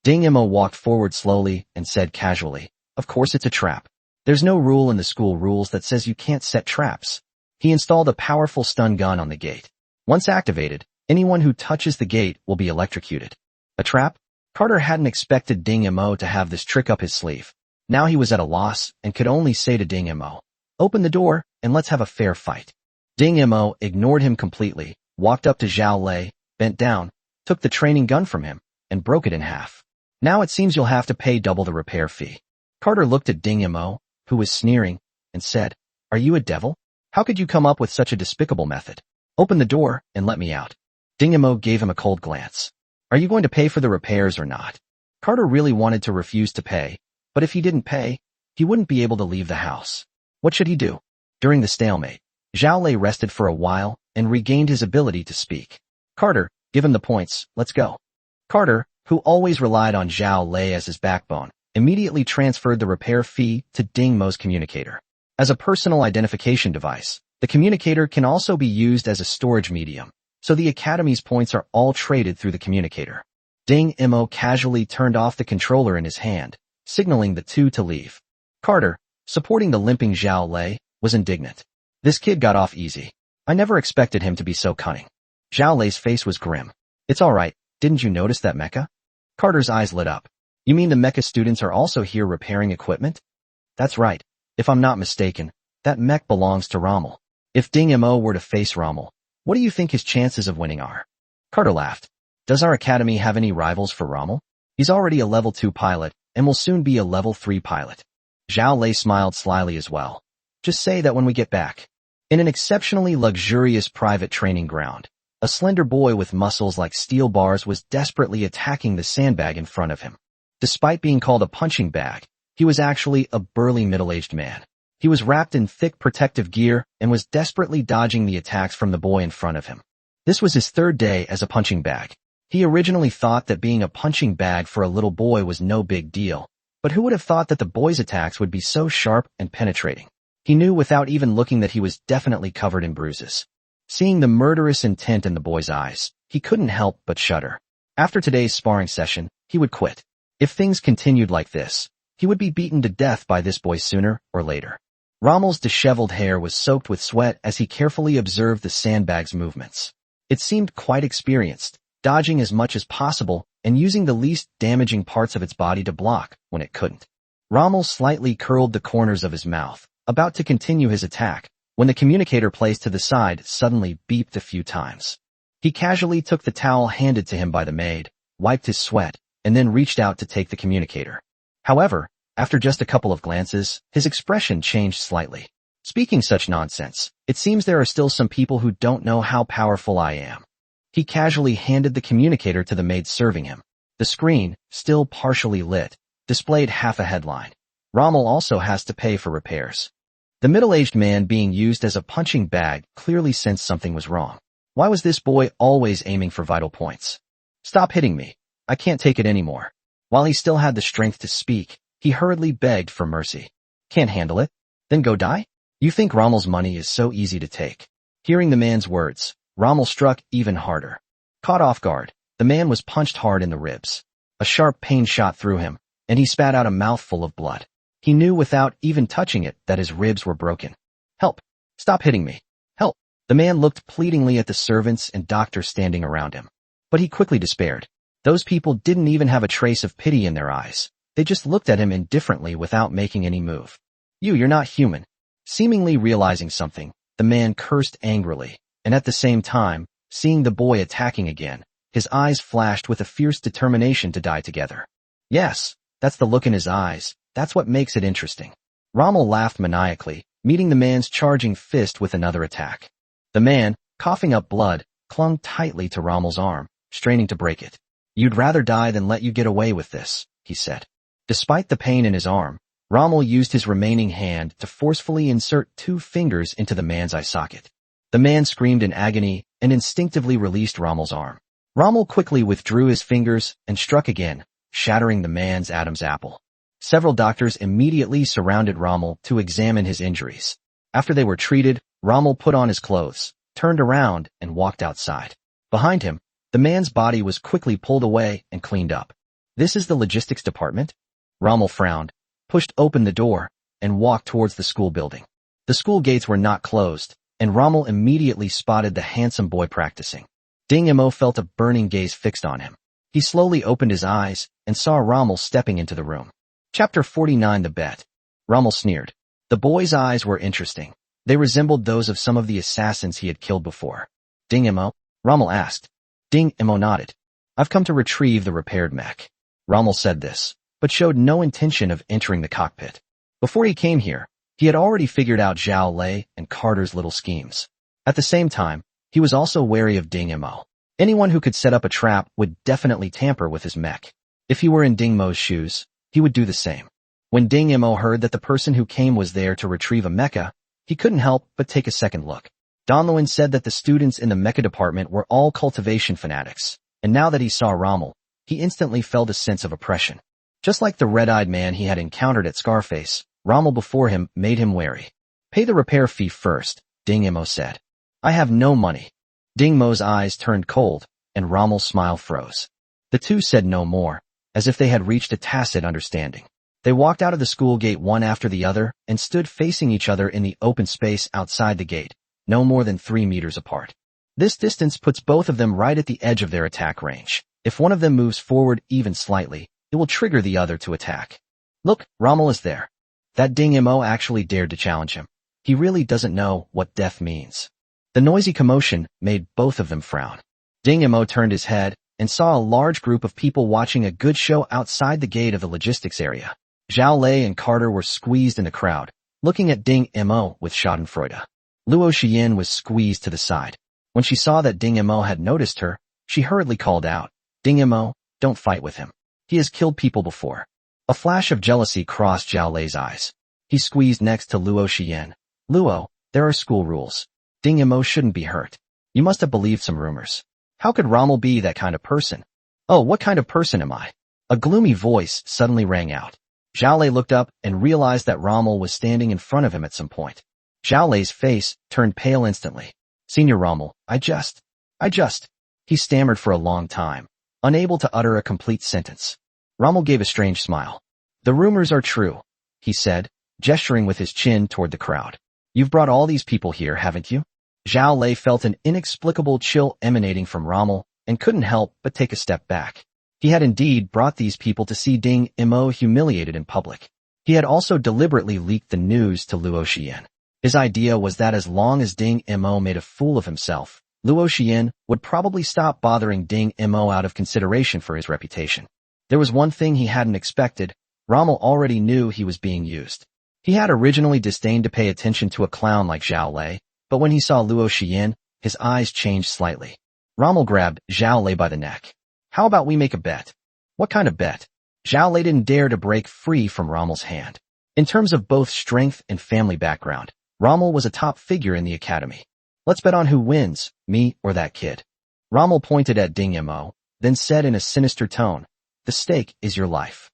Ding-mo walked forward slowly and said casually, "Of course it's a trap. There's no rule in the school rules that says you can't set traps." He installed a powerful stun gun on the gate. Once activated, anyone who touches the gate will be electrocuted. A trap? Carter hadn't expected Ding-mo to have this trick up his sleeve. Now he was at a loss and could only say to Ding-mo, "Open the door and let's have a fair fight." Ding-mo ignored him completely, walked up to Zhao Lei, bent down, took the training gun from him, and broke it in half. "Now it seems you'll have to pay double the repair fee." Carter looked at Ding-mo, who was sneering, and said, "Are you a devil? How could you come up with such a despicable method? Open the door and let me out." Ding-mo gave him a cold glance. "Are you going to pay for the repairs or not?" Carter really wanted to refuse to pay, but if he didn't pay, he wouldn't be able to leave the house. What should he do? During the stalemate, Zhao Lei rested for a while and regained his ability to speak. "Carter, give him the points, let's go." Carter, who always relied on Zhao Lei as his backbone, immediately transferred the repair fee to Ding-mo's communicator. As a personal identification device, the communicator can also be used as a storage medium, so the Academy's points are all traded through the communicator. Ding-mo casually turned off the controller in his hand, signaling the two to leave. Carter, supporting the limping Zhao Lei, was indignant. This kid got off easy. I never expected him to be so cunning. Zhao Lei's face was grim. "It's all right, didn't you notice that mecha?" Carter's eyes lit up. "You mean the mecha students are also here repairing equipment?" "That's right. If I'm not mistaken, that mech belongs to Rommel. If Ding-mo were to face Rommel, what do you think his chances of winning are?" Carter laughed. "Does our academy have any rivals for Rommel? He's already a level 2 pilot and will soon be a level 3 pilot." Zhao Lei smiled slyly as well. "Just say that when we get back." In an exceptionally luxurious private training ground, a slender boy with muscles like steel bars was desperately attacking the sandbag in front of him. Despite being called a punching bag, he was actually a burly middle-aged man. He was wrapped in thick protective gear and was desperately dodging the attacks from the boy in front of him. This was his third day as a punching bag. He originally thought that being a punching bag for a little boy was no big deal, but who would have thought that the boy's attacks would be so sharp and penetrating? He knew without even looking that he was definitely covered in bruises. Seeing the murderous intent in the boy's eyes, he couldn't help but shudder. After today's sparring session, he would quit. If things continued like this, he would be beaten to death by this boy sooner or later. Rommel's disheveled hair was soaked with sweat as he carefully observed the sandbag's movements. It seemed quite experienced, dodging as much as possible and using the least damaging parts of its body to block when it couldn't. Rommel slightly curled the corners of his mouth, about to continue his attack, when the communicator placed to the side suddenly beeped a few times. He casually took the towel handed to him by the maid, wiped his sweat, and then reached out to take the communicator. However, after just a couple of glances, his expression changed slightly. Speaking such nonsense, it seems there are still some people who don't know how powerful I am. He casually handed the communicator to the maid serving him. The screen, still partially lit, displayed half a headline. Rommel also has to pay for repairs. The middle-aged man being used as a punching bag clearly sensed something was wrong. Why was this boy always aiming for vital points? Stop hitting me. I can't take it anymore. While he still had the strength to speak, he hurriedly begged for mercy. Can't handle it? Then go die? You think Rommel's money is so easy to take? Hearing the man's words, Rommel struck even harder. Caught off guard, the man was punched hard in the ribs. A sharp pain shot through him, and he spat out a mouthful of blood. He knew without even touching it that his ribs were broken. Help! Stop hitting me! Help! The man looked pleadingly at the servants and doctors standing around him. But he quickly despaired. Those people didn't even have a trace of pity in their eyes. They just looked at him indifferently without making any move. You're not human. Seemingly realizing something, the man cursed angrily, and at the same time, seeing the boy attacking again, his eyes flashed with a fierce determination to die together. Yes, that's the look in his eyes. That's what makes it interesting. Rommel laughed maniacally, meeting the man's charging fist with another attack. The man, coughing up blood, clung tightly to Rommel's arm, straining to break it. You'd rather die than let you get away with this, he said. Despite the pain in his arm, Rommel used his remaining hand to forcefully insert 2 fingers into the man's eye socket. The man screamed in agony and instinctively released Rommel's arm. Rommel quickly withdrew his fingers and struck again, shattering the man's Adam's apple. Several doctors immediately surrounded Rommel to examine his injuries. After they were treated, Rommel put on his clothes, turned around, and walked outside. Behind him, the man's body was quickly pulled away and cleaned up. This is the logistics department? Rommel frowned, pushed open the door, and walked towards the school building. The school gates were not closed, and Rommel immediately spotted the handsome boy practicing. Ding Mo felt a burning gaze fixed on him. He slowly opened his eyes and saw Rommel stepping into the room. Chapter 49 The Bet. Rommel sneered. The boy's eyes were interesting. They resembled those of some of the assassins he had killed before. Ding Mo? Rommel asked. Ding Mo nodded. I've come to retrieve the repaired mech. Rommel said this, but showed no intention of entering the cockpit. Before he came here, he had already figured out Zhao Lei and Carter's little schemes. At the same time, he was also wary of Ding Mo. Anyone who could set up a trap would definitely tamper with his mech. If he were in Ding Mo's shoes, he would do the same. When Ding Mo heard that the person who came was there to retrieve a mecha, he couldn't help but take a second look. Donluin said that the students in the mecha department were all cultivation fanatics, and now that he saw Rommel, he instantly felt a sense of oppression. Just like the red-eyed man he had encountered at Scarface, Rommel before him made him wary. Pay the repair fee first, Ding Mo said. I have no money. Ding Mo's eyes turned cold, and Rommel's smile froze. The two said no more, as if they had reached a tacit understanding. They walked out of the school gate one after the other and stood facing each other in the open space outside the gate, no more than 3 meters apart. This distance puts both of them right at the edge of their attack range. If one of them moves forward even slightly, it will trigger the other to attack. Look, Rommel is there. That Ding Mo actually dared to challenge him. He really doesn't know what death means. The noisy commotion made both of them frown. Ding Mo turned his head and saw a large group of people watching a good show outside the gate of the logistics area. Zhao Lei and Carter were squeezed in the crowd, looking at Ding Mo with schadenfreude. Luo Xian was squeezed to the side. When she saw that Ding Mo had noticed her, she hurriedly called out, Ding Mo, don't fight with him. He has killed people before. A flash of jealousy crossed Zhao Lei's eyes. He squeezed next to Luo Xian. Luo, there are school rules. Ding Mo shouldn't be hurt. You must have believed some rumors. How could Rommel be that kind of person? Oh, what kind of person am I? A gloomy voice suddenly rang out. Zhao Lei looked up and realized that Rommel was standing in front of him at some point. Zhao Lei's face turned pale instantly. Senior Rommel, I just. He stammered for a long time, unable to utter a complete sentence. Rommel gave a strange smile. The rumors are true, he said, gesturing with his chin toward the crowd. You've brought all these people here, haven't you? Zhao Lei felt an inexplicable chill emanating from Rommel and couldn't help but take a step back. He had indeed brought these people to see Ding Mo humiliated in public. He had also deliberately leaked the news to Luo Xian. His idea was that as long as Ding Mo made a fool of himself, Luo Xian would probably stop bothering Ding Mo out of consideration for his reputation. There was one thing he hadn't expected. Rommel already knew he was being used. He had originally disdained to pay attention to a clown like Zhao Lei, but when he saw Luo Xian, his eyes changed slightly. Rommel grabbed Zhao Lei by the neck. How about we make a bet? What kind of bet? Zhao Lei didn't dare to break free from Rommel's hand. In terms of both strength and family background, Rommel was a top figure in the academy. Let's bet on who wins, me or that kid. Rommel pointed at Ding Mo, then said in a sinister tone, the stake is your life.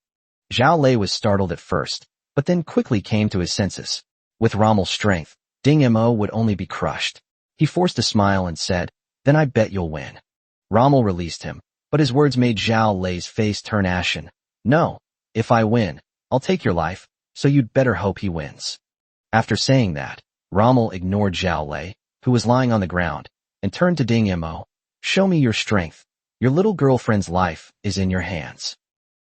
Zhao Lei was startled at first, but then quickly came to his senses. With Rommel's strength, Ding Mo would only be crushed. He forced a smile and said, then I bet you'll win. Rommel released him, but his words made Zhao Lei's face turn ashen. No, if I win, I'll take your life, so you'd better hope he wins. After saying that, Rommel ignored Zhao Lei, who was lying on the ground, and turned to Ding Mo. Show me your strength. Your little girlfriend's life is in your hands.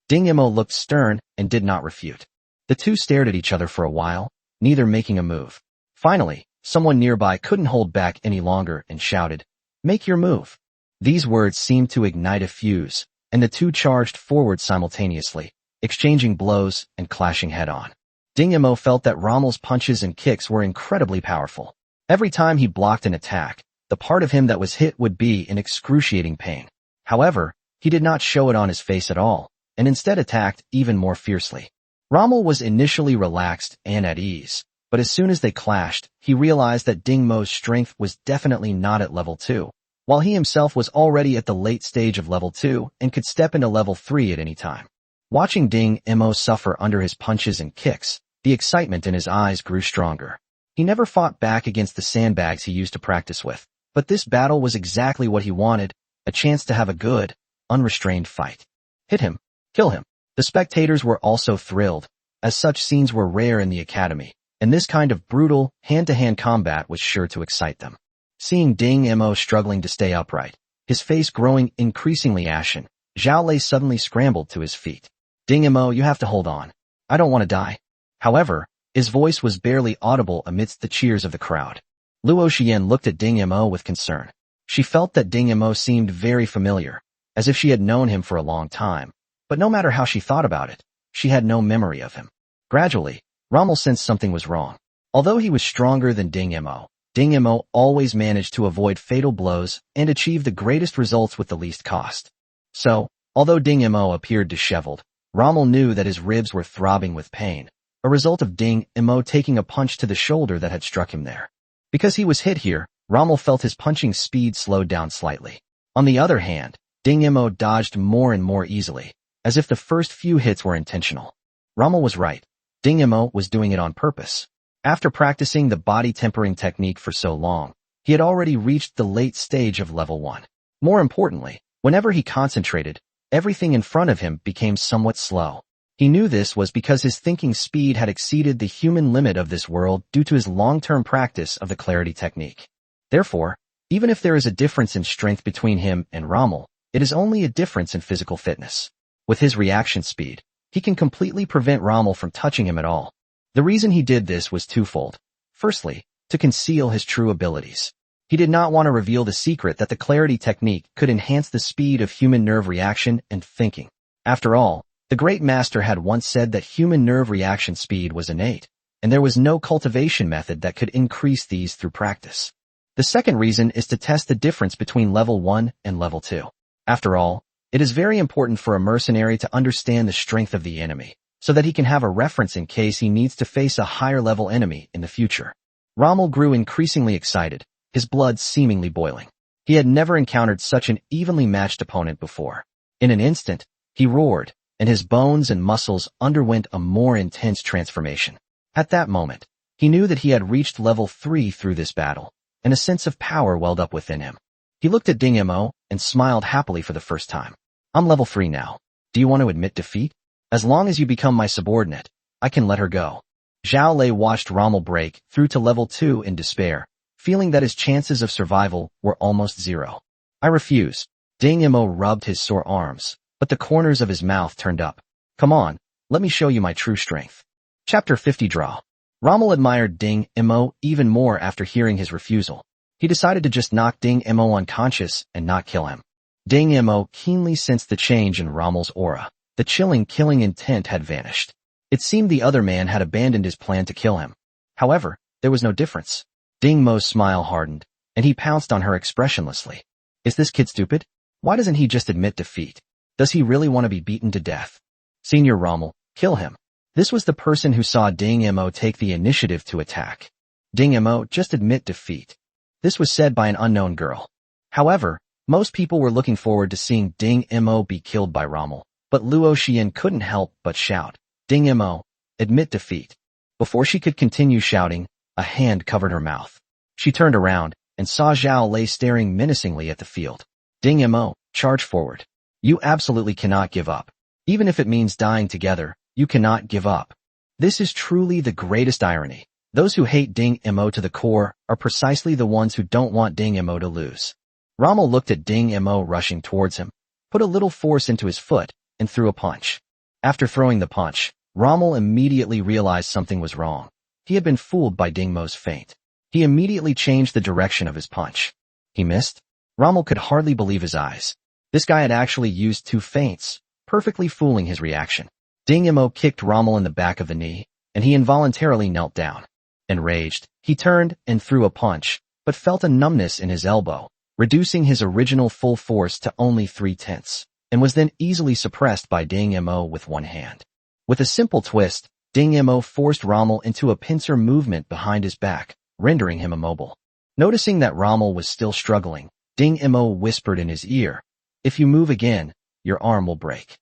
Ding Mo looked stern and did not refute. The two stared at each other for a while, neither making a move. Finally, someone nearby couldn't hold back any longer and shouted, make your move. These words seemed to ignite a fuse, and the two charged forward simultaneously, exchanging blows and clashing head-on. Ding Mo felt that Rommel's punches and kicks were incredibly powerful. Every time he blocked an attack, the part of him that was hit would be in excruciating pain. However, he did not show it on his face at all, and instead attacked even more fiercely. Rommel was initially relaxed and at ease, but as soon as they clashed, he realized that Ding Mo's strength was definitely not at level 2, while he himself was already at the late stage of level 2 and could step into level 3 at any time. Watching Ding Mo suffer under his punches and kicks, the excitement in his eyes grew stronger. He never fought back against the sandbags he used to practice with, but this battle was exactly what he wanted, a chance to have a good, unrestrained fight. Hit him. Kill him. The spectators were also thrilled, as such scenes were rare in the academy, and this kind of brutal, hand-to-hand combat was sure to excite them. Seeing Ding Mo struggling to stay upright, his face growing increasingly ashen, Zhao Lei suddenly scrambled to his feet. Ding Mo, you have to hold on. I don't want to die. However, his voice was barely audible amidst the cheers of the crowd. Luo Xian looked at Ding Mo with concern. She felt that Ding Mo seemed very familiar, as if she had known him for a long time, but no matter how she thought about it, she had no memory of him. Gradually, Rommel sensed something was wrong. Although he was stronger than Ding Mo always managed to avoid fatal blows and achieve the greatest results with the least cost. So, although Ding Mo appeared disheveled, Rommel knew that his ribs were throbbing with pain, a result of Ding Mo taking a punch to the shoulder that had struck him there. Because he was hit here, Rommel felt his punching speed slowed down slightly. On the other hand, Ding Mo dodged more and more easily, as if the first few hits were intentional. Rommel was right. Ding Mo was doing it on purpose. After practicing the body tempering technique for so long, he had already reached the late stage of level 1. More importantly, whenever he concentrated, everything in front of him became somewhat slow. He knew this was because his thinking speed had exceeded the human limit of this world due to his long-term practice of the clarity technique. Therefore, even if there is a difference in strength between him and Rommel, it is only a difference in physical fitness. With his reaction speed, he can completely prevent Rommel from touching him at all. The reason he did this was twofold. Firstly, to conceal his true abilities. He did not want to reveal the secret that the clarity technique could enhance the speed of human nerve reaction and thinking. After all, the great master had once said that human nerve reaction speed was innate, and there was no cultivation method that could increase these through practice. The second reason is to test the difference between level 1 and level 2. After all, it is very important for a mercenary to understand the strength of the enemy, so that he can have a reference in case he needs to face a higher level enemy in the future. Rommel grew increasingly excited, his blood seemingly boiling. He had never encountered such an evenly matched opponent before. In an instant, he roared, and his bones and muscles underwent a more intense transformation. At that moment, he knew that he had reached level 3 through this battle, and a sense of power welled up within him. He looked at Ding Mo and smiled happily for the first time. I'm level 3 now. Do you want to admit defeat? As long as you become my subordinate, I can let her go. Zhao Lei watched Rommel break through to level 2 in despair, feeling that his chances of survival were almost zero. I refuse. Ding Mo rubbed his sore arms, but the corners of his mouth turned up. Come on, let me show you my true strength. Chapter 50 Draw. Rommel admired Ding Mo even more after hearing his refusal. He decided to just knock Ding Mo unconscious and not kill him. Ding Mo keenly sensed the change in Rommel's aura. The chilling killing intent had vanished. It seemed the other man had abandoned his plan to kill him. However, there was no difference. Ding Mo's smile hardened, and he pounced on her expressionlessly. Is this kid stupid? Why doesn't he just admit defeat? Does he really want to be beaten to death? Senior Rommel, kill him. This was the person who saw Ding Mo take the initiative to attack. Ding Mo, just admit defeat. This was said by an unknown girl. However, most people were looking forward to seeing Ding Mo be killed by Rommel, but Luo Xian couldn't help but shout, Ding Mo, admit defeat. Before she could continue shouting, a hand covered her mouth. She turned around and saw Zhao Lei staring menacingly at the field. Ding Mo, charge forward. You absolutely cannot give up. Even if it means dying together, you cannot give up. This is truly the greatest irony. Those who hate Ding Mo to the core are precisely the ones who don't want Ding Mo to lose. Rommel looked at Ding Mo rushing towards him, put a little force into his foot, and threw a punch. After throwing the punch, Rommel immediately realized something was wrong. He had been fooled by Ding Mo's feint. He immediately changed the direction of his punch. He missed? Rommel could hardly believe his eyes. This guy had actually used 2 feints, perfectly fooling his reaction. Ding Mo kicked Rommel in the back of the knee, and he involuntarily knelt down. Enraged, he turned and threw a punch, but felt a numbness in his elbow, reducing his original full force to only 3/10, and was then easily suppressed by Ding Mo with one hand. With a simple twist, Ding Mo forced Rommel into a pincer movement behind his back, rendering him immobile. Noticing that Rommel was still struggling, Ding Mo whispered in his ear, if you move again, your arm will break.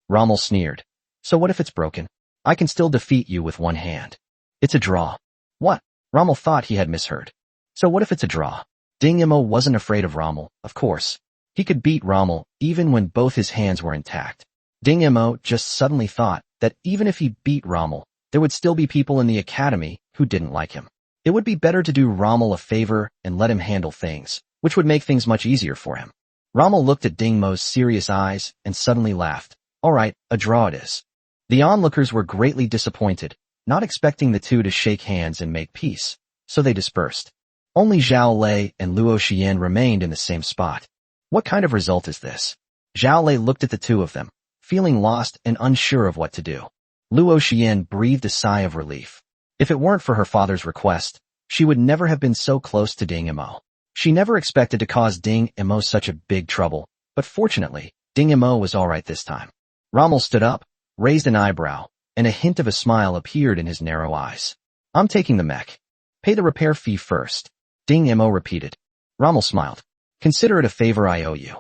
Rommel sneered. So what if it's broken? I can still defeat you with one hand. It's a draw. What? Rommel thought he had misheard. So what if it's a draw? Ding Mo wasn't afraid of Rommel, of course. He could beat Rommel even when both his hands were intact. Ding Mo just suddenly thought that even if he beat Rommel, there would still be people in the academy who didn't like him. It would be better to do Rommel a favor and let him handle things, which would make things much easier for him. Rommel looked at Ding Mo's serious eyes and suddenly laughed. All right, a draw it is. The onlookers were greatly disappointed, not expecting the two to shake hands and make peace, so they dispersed. Only Zhao Lei and Luo Xian remained in the same spot. What kind of result is this? Zhao Lei looked at the two of them, feeling lost and unsure of what to do. Luo Xian breathed a sigh of relief. If it weren't for her father's request, she would never have been so close to Ding Mo. She never expected to cause Ding Mo such a big trouble, but fortunately, Ding Mo was all right this time. Rommel stood up, raised an eyebrow, and a hint of a smile appeared in his narrow eyes. I'm taking the mech. Pay the repair fee first. Ding Mo repeated. Rommel smiled. Consider it a favor I owe you.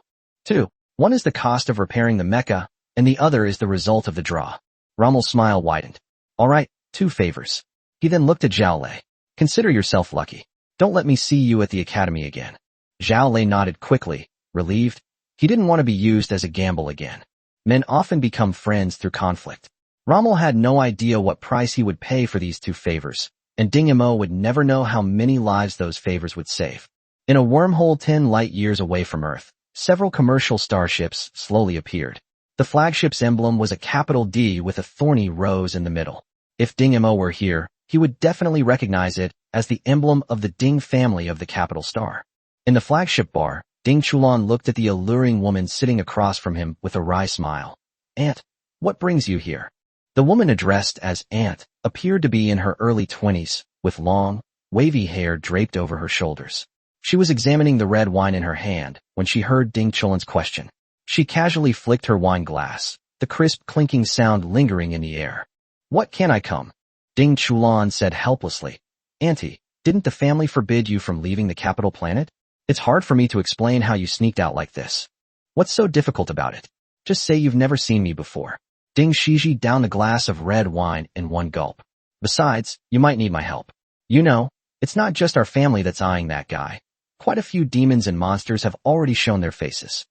2. One is the cost of repairing the mecha, and the other is the result of the draw. Rommel's smile widened. All right, 2 favors. He then looked at Zhao Lei. Consider yourself lucky. Don't let me see you at the academy again. Zhao Lei nodded quickly, relieved. He didn't want to be used as a gamble again. Men often become friends through conflict. Rommel had no idea what price he would pay for these 2 favors, and Ding Mo would never know how many lives those favors would save. In a wormhole 10 light-years away from Earth, several commercial starships slowly appeared. The flagship's emblem was a capital D with a thorny rose in the middle. If Ding Mo were here, he would definitely recognize it as the emblem of the Ding family of the capital star. In the flagship bar, Ding Chulan looked at the alluring woman sitting across from him with a wry smile. Aunt, what brings you here? The woman addressed as Aunt appeared to be in her early 20s, with long, wavy hair draped over her shoulders. She was examining the red wine in her hand when she heard Ding Chulan's question. She casually flicked her wine glass, the crisp clinking sound lingering in the air. What can I come? Ding Chulan said helplessly. Auntie, didn't the family forbid you from leaving the capital planet? It's hard for me to explain how you sneaked out like this. What's so difficult about it? Just say you've never seen me before. Ding Shiji downed a glass of red wine in one gulp. Besides, you might need my help. You know, it's not just our family that's eyeing that guy. Quite a few demons and monsters have already shown their faces.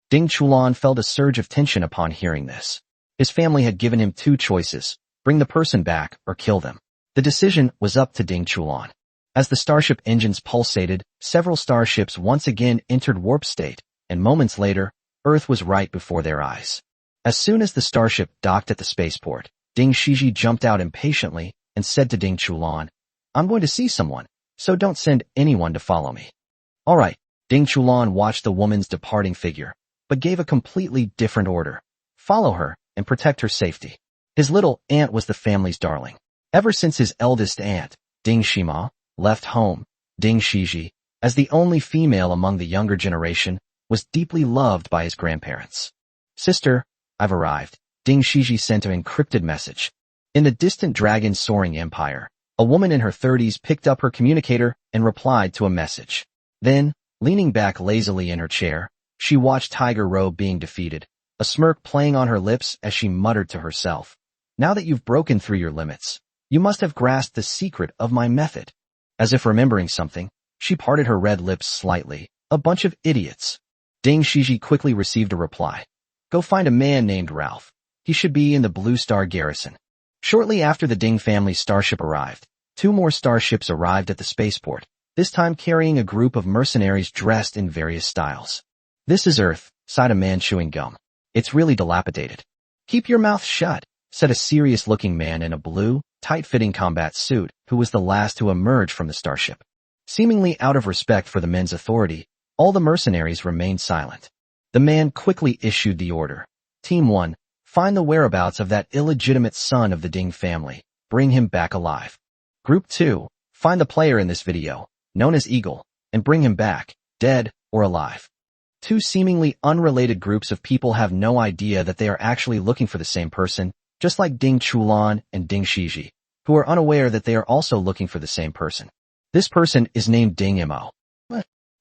Ding Chulan felt a surge of tension upon hearing this. His family had given him 2 choices, bring the person back or kill them. The decision was up to Ding Chulan. As the starship engines pulsated, several starships once again entered warp state, and moments later, Earth was right before their eyes. As soon as the starship docked at the spaceport, Ding Shiji jumped out impatiently, and said to Ding Chulan, "I'm going to see someone, so don't send anyone to follow me." All right, Ding Chulan watched the woman's departing figure, but gave a completely different order. Follow her and protect her safety. His little aunt was the family's darling. Ever since his eldest aunt, Ding Shima, left home, Ding Shiji, as the only female among the younger generation, was deeply loved by his grandparents. "Sister, I've arrived," Ding Shiji sent an encrypted message. In the distant dragon soaring empire, a woman in her 30s picked up her communicator and replied to a message. Then, leaning back lazily in her chair, she watched Tiger Robe being defeated, a smirk playing on her lips as she muttered to herself, "Now that you've broken through your limits, you must have grasped the secret of my method." As if remembering something, she parted her red lips slightly. "A bunch of idiots." Ding Shiji quickly received a reply. "Go find a man named Ralph. He should be in the Blue Star garrison." Shortly after the Ding family's starship arrived, 2 more starships arrived at the spaceport, this time carrying a group of mercenaries dressed in various styles. "This is Earth," sighed a man chewing gum. "It's really dilapidated." "Keep your mouth shut," said a serious-looking man in a blue, tight-fitting combat suit who was the last to emerge from the starship. Seemingly out of respect for the men's authority, all the mercenaries remained silent. The man quickly issued the order. "Team 1, find the whereabouts of that illegitimate son of the Ding family. Bring him back alive. Group 2, find the player in this video, known as Eagle, and bring him back, dead or alive." 2 seemingly unrelated groups of people have no idea that they are actually looking for the same person, just like Ding Chulan and Ding Shiji, who are unaware that they are also looking for the same person. This person is named Ding Mo.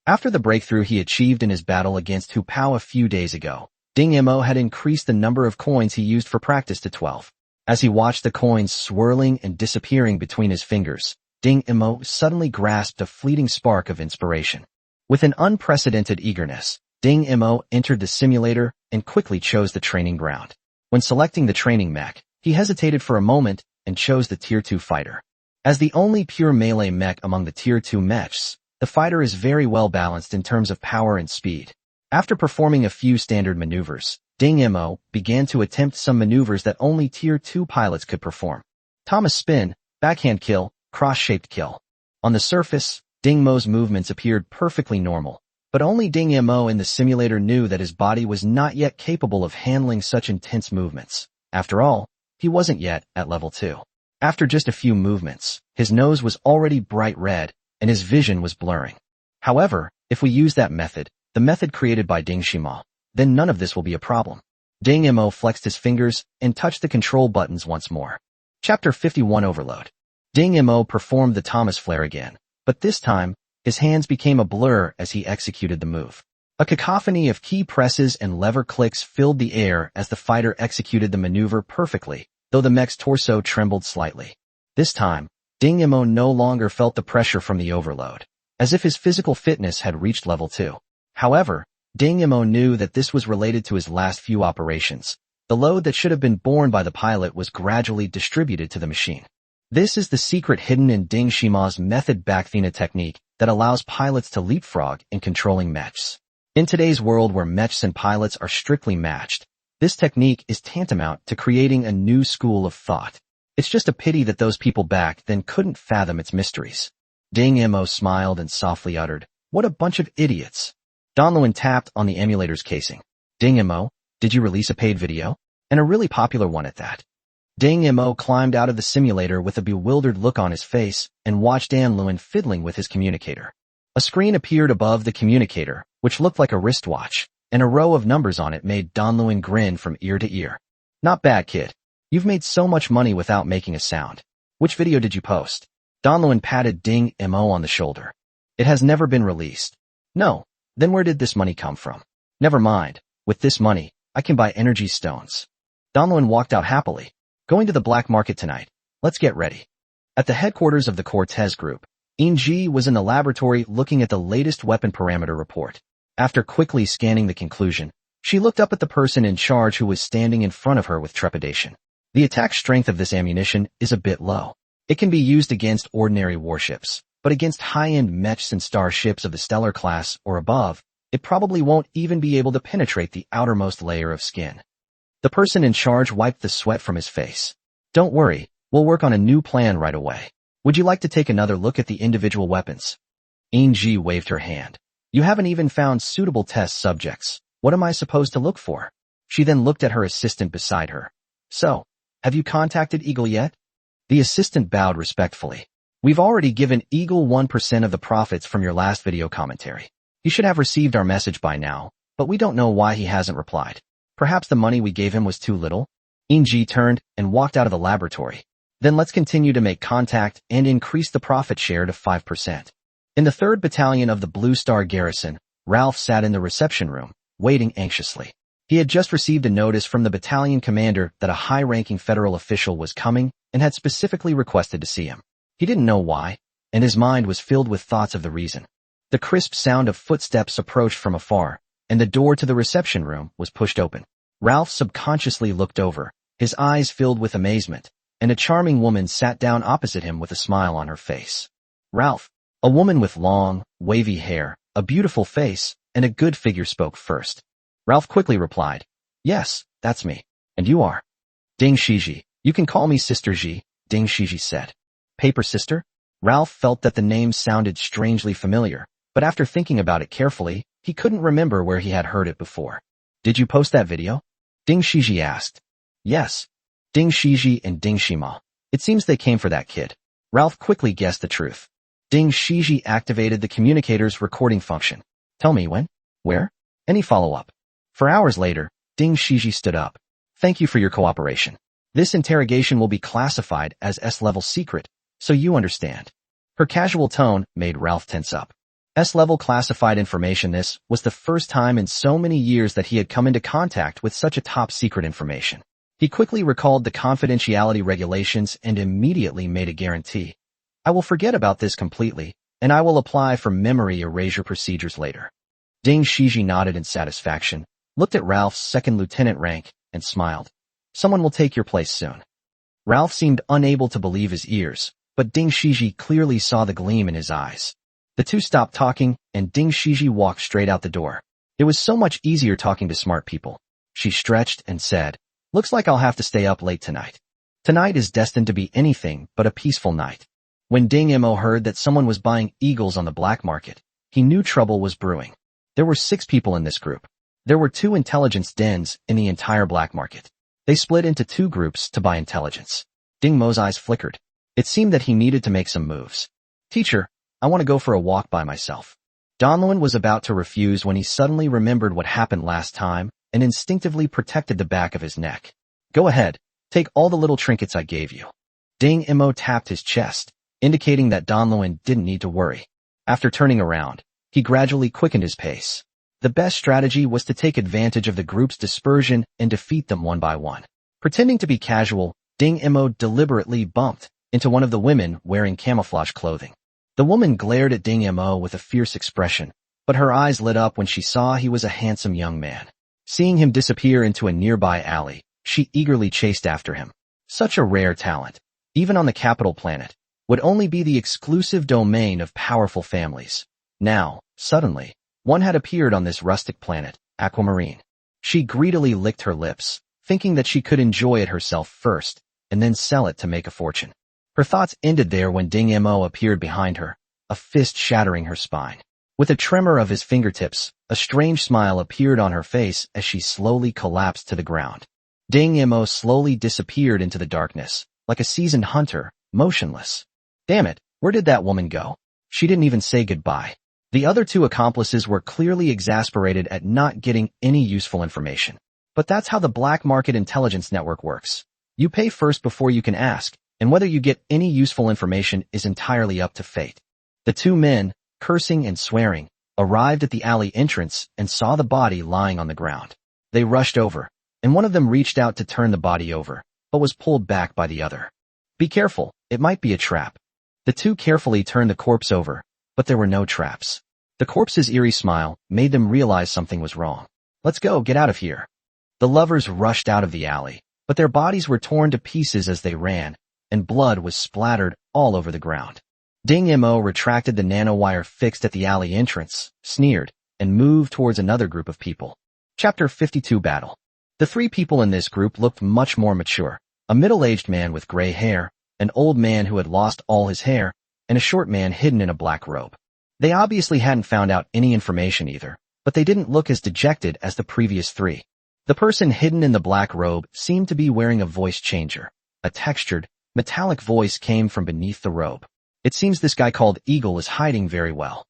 After the breakthrough he achieved in his battle against Hu Pao a few days ago, Ding Mo had increased the number of coins he used for practice to 12. As he watched the coins swirling and disappearing between his fingers, Ding Mo suddenly grasped a fleeting spark of inspiration. With an unprecedented eagerness, Ding Mo entered the simulator and quickly chose the training ground. When selecting the training mech, he hesitated for a moment and chose the Tier 2 fighter. As the only pure melee mech among the Tier 2 mechs, the fighter is very well balanced in terms of power and speed. After performing a few standard maneuvers, Ding Mo began to attempt some maneuvers that only Tier 2 pilots could perform. Thomas spin, backhand kill, cross-shaped kill. On the surface, Ding Mo's movements appeared perfectly normal, but only Ding Mo in the simulator knew that his body was not yet capable of handling such intense movements. After all, he wasn't yet at level 2. After just a few movements, his nose was already bright red, and his vision was blurring. However, if we use that method, the method created by Ding Shima, then none of this will be a problem. Ding Mo flexed his fingers and touched the control buttons once more. Chapter 51 Overload. Ding Mo performed the Thomas flare again, but this time, his hands became a blur as he executed the move. A cacophony of key presses and lever clicks filled the air as the fighter executed the maneuver perfectly, though the mech's torso trembled slightly. This time, Ding Mo no longer felt the pressure from the overload, as if his physical fitness had reached level 2. However, Ding Mo knew that this was related to his last few operations. The load that should have been borne by the pilot was gradually distributed to the machine. This is the secret hidden in Ding Shima's method Bakthina technique that allows pilots to leapfrog in controlling mechs. In today's world where mechs and pilots are strictly matched, this technique is tantamount to creating a new school of thought. It's just a pity that those people back then couldn't fathom its mysteries. Ding Mo smiled and softly uttered, "What a bunch of idiots." Donluin tapped on the emulator's casing. "Ding Mo, did you release a paid video? And a really popular one at that." Ding Mo climbed out of the simulator with a bewildered look on his face and watched Donluin fiddling with his communicator. A screen appeared above the communicator, which looked like a wristwatch, and a row of numbers on it made Donluin grin from ear to ear. "Not bad, kid. You've made so much money without making a sound. Which video did you post?" Donluin patted Ding Mo on the shoulder. "It has never been released." "No. Then where did this money come from?" "Never mind. With this money, I can buy energy stones." Donluin walked out happily. "Going to the black market tonight. Let's get ready." At the headquarters of the Cortez Group, Inji was in the laboratory looking at the latest weapon parameter report. After quickly scanning the conclusion, she looked up at the person in charge who was standing in front of her with trepidation. The attack strength of this ammunition is a bit low. It can be used against ordinary warships, but against high-end mechs and starships of the stellar class or above, it probably won't even be able to penetrate the outermost layer of skin. The person in charge wiped the sweat from his face. "Don't worry, We'll work on a new plan right away. Would you like to take another look at the individual weapons? Ji waved her hand. You haven't even found suitable test subjects. What am I supposed to look for? She then looked at her assistant beside her. So, have you contacted Eagle yet? The assistant bowed respectfully. We've already given Eagle 1% of the profits from your last video commentary. He should have received our message by now, but we don't know why he hasn't replied. Perhaps the money we gave him was too little? Ji turned and walked out of the laboratory. Then let's continue to make contact and increase the profit share to 5%. In the 3rd Battalion of the Blue Star Garrison, Ralph sat in the reception room, waiting anxiously. He had just received a notice from the battalion commander that a high-ranking federal official was coming and had specifically requested to see him. He didn't know why, and his mind was filled with thoughts of the reason. The crisp sound of footsteps approached from afar, and the door to the reception room was pushed open. Ralph subconsciously looked over, his eyes filled with amazement, and a charming woman sat down opposite him with a smile on her face. Ralph, a woman with long, wavy hair, a beautiful face, and a good figure spoke first. Ralph quickly replied, Yes, that's me. And you are? Ding Shiji. You can call me Sister Ji, Ding Shiji said. Paper Sister? Ralph felt that the name sounded strangely familiar, but after thinking about it carefully, he couldn't remember where he had heard it before. Did you post that video? Ding Shiji asked. Yes. Ding Shiji and Ding Shima. It seems they came for that kid. Ralph quickly guessed the truth. Ding Shiji activated the communicator's recording function. Tell me when? Where? Any follow-up? For hours later, Ding Shiji stood up. Thank you for your cooperation. This interrogation will be classified as S-level secret, so you understand. Her casual tone made Ralph tense up. S-level classified information. This was the first time in so many years that he had come into contact with such a top-secret information. He quickly recalled the confidentiality regulations and immediately made a guarantee. I will forget about this completely, and I will apply for memory erasure procedures later. Ding Shiji nodded in satisfaction, looked at Ralph's second lieutenant rank, and smiled. Someone will take your place soon. Ralph seemed unable to believe his ears, but Ding Shiji clearly saw the gleam in his eyes. The two stopped talking, and Ding Shiji walked straight out the door. It was so much easier talking to smart people. She stretched and said, Looks like I'll have to stay up late tonight. Tonight is destined to be anything but a peaceful night. When Ding Mo heard that someone was buying eagles on the black market, he knew trouble was brewing. There were 6 people in this group. There were 2 intelligence dens in the entire black market. They split into 2 groups to buy intelligence. Ding Mo's eyes flickered. It seemed that he needed to make some moves. Teacher, I want to go for a walk by myself. Donluan was about to refuse when he suddenly remembered what happened last time and instinctively protected the back of his neck. Go ahead, take all the little trinkets I gave you. Ding Mo tapped his chest, indicating that Donluan didn't need to worry. After turning around, he gradually quickened his pace. The best strategy was to take advantage of the group's dispersion and defeat them one by one. Pretending to be casual, Ding Mo deliberately bumped into one of the women wearing camouflage clothing. The woman glared at Ding Mo with a fierce expression, but her eyes lit up when she saw he was a handsome young man. Seeing him disappear into a nearby alley, she eagerly chased after him. Such a rare talent, even on the capital planet, would only be the exclusive domain of powerful families. Now, suddenly, one had appeared on this rustic planet, Aquamarine. She greedily licked her lips, thinking that she could enjoy it herself first, and then sell it to make a fortune. Her thoughts ended there when Ding Mo appeared behind her, a fist shattering her spine. With a tremor of his fingertips, a strange smile appeared on her face as she slowly collapsed to the ground. Ding Mo slowly disappeared into the darkness, like a seasoned hunter, motionless. Damn it, where did that woman go? She didn't even say goodbye. The other 2 accomplices were clearly exasperated at not getting any useful information. But that's how the black market intelligence network works. You pay first before you can ask, and whether you get any useful information is entirely up to fate. The 2 men, cursing and swearing, arrived at the alley entrance and saw the body lying on the ground. They rushed over, and one of them reached out to turn the body over, but was pulled back by the other. Be careful, it might be a trap. The 2 carefully turned the corpse over, but there were no traps. The corpse's eerie smile made them realize something was wrong. Let's go, get out of here. The lovers rushed out of the alley, but their bodies were torn to pieces as they ran, and blood was splattered all over the ground. Ding Mo retracted the nanowire fixed at the alley entrance, sneered, and moved towards another group of people. Chapter 52 Battle. The 3 people in this group looked much more mature. A middle-aged man with gray hair, an old man who had lost all his hair, and a short man hidden in a black robe. They obviously hadn't found out any information either, but they didn't look as dejected as the previous three. The person hidden in the black robe seemed to be wearing a voice changer. A textured, metallic voice came from beneath the robe. It seems this guy called Eagle is hiding very well.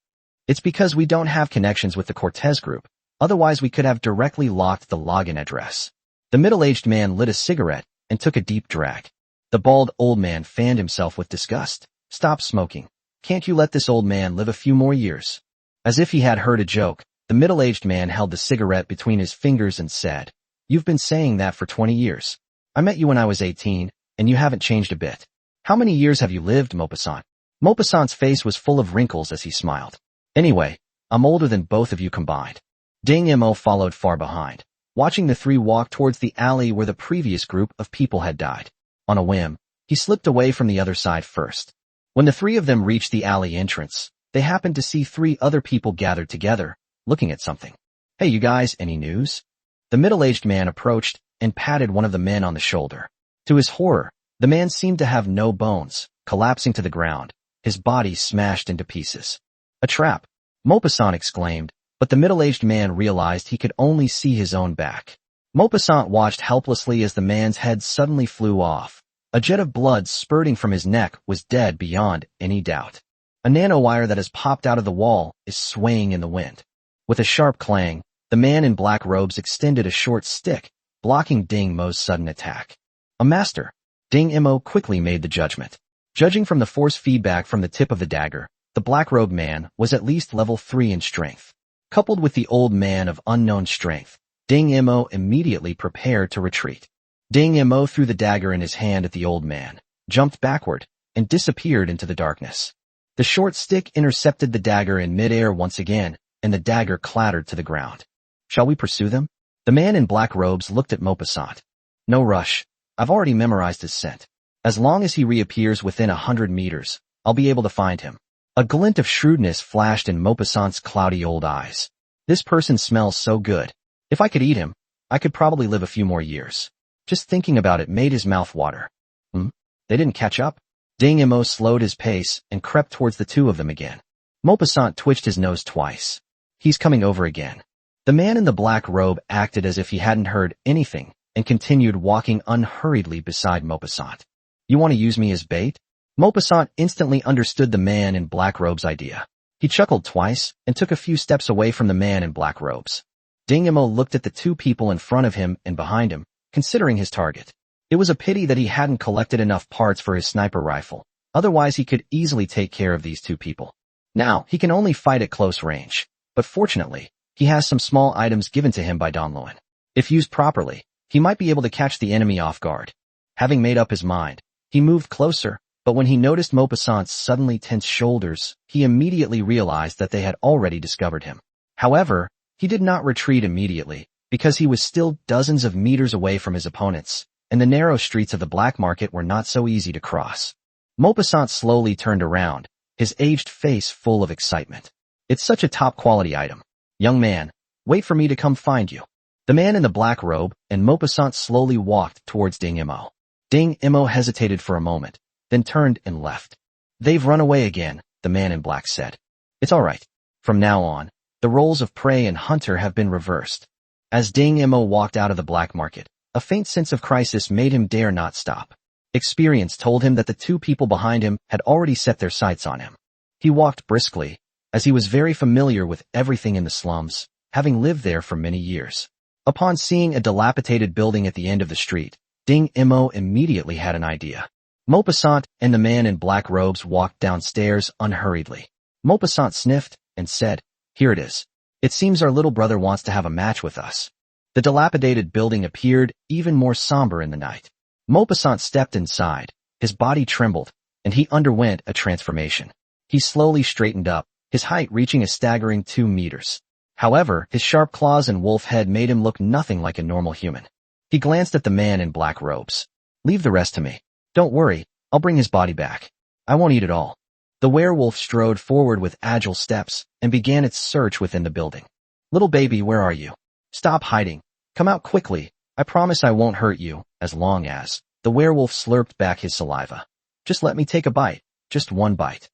It's because we don't have connections with the Cortez group, otherwise we could have directly locked the login address. The middle-aged man lit a cigarette and took a deep drag. The bald old man fanned himself with disgust. Stop smoking. Can't you let this old man live a few more years? As if he had heard a joke, the middle-aged man held the cigarette between his fingers and said, "You've been saying that for 20 years. I met you when I was 18, and you haven't changed a bit. How many years have you lived, Maupassant?" Maupassant's face was full of wrinkles as he smiled. "Anyway, I'm older than both of you combined." Ding Mo followed far behind, watching the three walk towards the alley where the previous group of people had died. On a whim, he slipped away from the other side first. When the three of them reached the alley entrance, they happened to see three other people gathered together, looking at something. "Hey you guys, any news?" The middle-aged man approached and patted one of the men on the shoulder. To his horror, the man seemed to have no bones, collapsing to the ground, his body smashed into pieces. "A trap," Maupassant exclaimed, but the middle-aged man realized he could only see his own back. Maupassant watched helplessly as the man's head suddenly flew off. A jet of blood spurting from his neck was dead beyond any doubt. A nanowire that has popped out of the wall is swaying in the wind. With a sharp clang, the man in black robes extended a short stick, blocking Ding Mo's sudden attack. A master. Ding Mo quickly made the judgment. Judging from the force feedback from the tip of the dagger, the black-robed man was at least level 3 in strength. Coupled with the old man of unknown strength, Ding Mo immediately prepared to retreat. Ding Mo threw the dagger in his hand at the old man, jumped backward, and disappeared into the darkness. The short stick intercepted the dagger in midair once again, and the dagger clattered to the ground. "Shall we pursue them?" The man in black robes looked at Maupassant. "No rush. I've already memorized his scent. As long as he reappears within 100 meters, I'll be able to find him." A glint of shrewdness flashed in Maupassant's cloudy old eyes. "This person smells so good. If I could eat him, I could probably live a few more years." Just thinking about it made his mouth water. They didn't catch up? Ding Mo slowed his pace and crept towards the two of them again. Maupassant twitched his nose twice. "He's coming over again." The man in the black robe acted as if he hadn't heard anything and continued walking unhurriedly beside Maupassant. "You want to use me as bait?" Maupassant instantly understood the man in black robe's idea. He chuckled twice and took a few steps away from the man in black robes. Ding Mo looked at the two people in front of him and behind him, considering his target. It was a pity that he hadn't collected enough parts for his sniper rifle, otherwise he could easily take care of these two people. Now, he can only fight at close range, but fortunately, he has some small items given to him by Don Luan. If used properly, he might be able to catch the enemy off guard. Having made up his mind, he moved closer, but when he noticed Maupassant's suddenly tense shoulders, he immediately realized that they had already discovered him. However, he did not retreat immediately, because he was still dozens of meters away from his opponents, and the narrow streets of the black market were not so easy to cross. Maupassant slowly turned around, his aged face full of excitement. "It's such a top-quality item. Young man, wait for me to come find you." The man in the black robe and Maupassant slowly walked towards Ding Mo. Ding Mo hesitated for a moment, then turned and left. "They've run away again," the man in black said. "It's all right. From now on, the roles of prey and hunter have been reversed." As Ding Mo walked out of the black market, a faint sense of crisis made him dare not stop. Experience told him that the two people behind him had already set their sights on him. He walked briskly, as he was very familiar with everything in the slums, having lived there for many years. Upon seeing a dilapidated building at the end of the street, Ding Mo immediately had an idea. Maupassant and the man in black robes walked downstairs unhurriedly. Maupassant sniffed and said, "Here it is. It seems our little brother wants to have a match with us." The dilapidated building appeared even more somber in the night. Maupassant stepped inside, his body trembled, and he underwent a transformation. He slowly straightened up, his height reaching a staggering 2 meters. However, his sharp claws and wolf head made him look nothing like a normal human. He glanced at the man in black robes. "Leave the rest to me. Don't worry, I'll bring his body back. I won't eat it all." The werewolf strode forward with agile steps and began its search within the building. "Little baby, where are you? Stop hiding. Come out quickly. I promise I won't hurt you, as long as..." The werewolf slurped back his saliva. Just let me take a bite. Just one bite.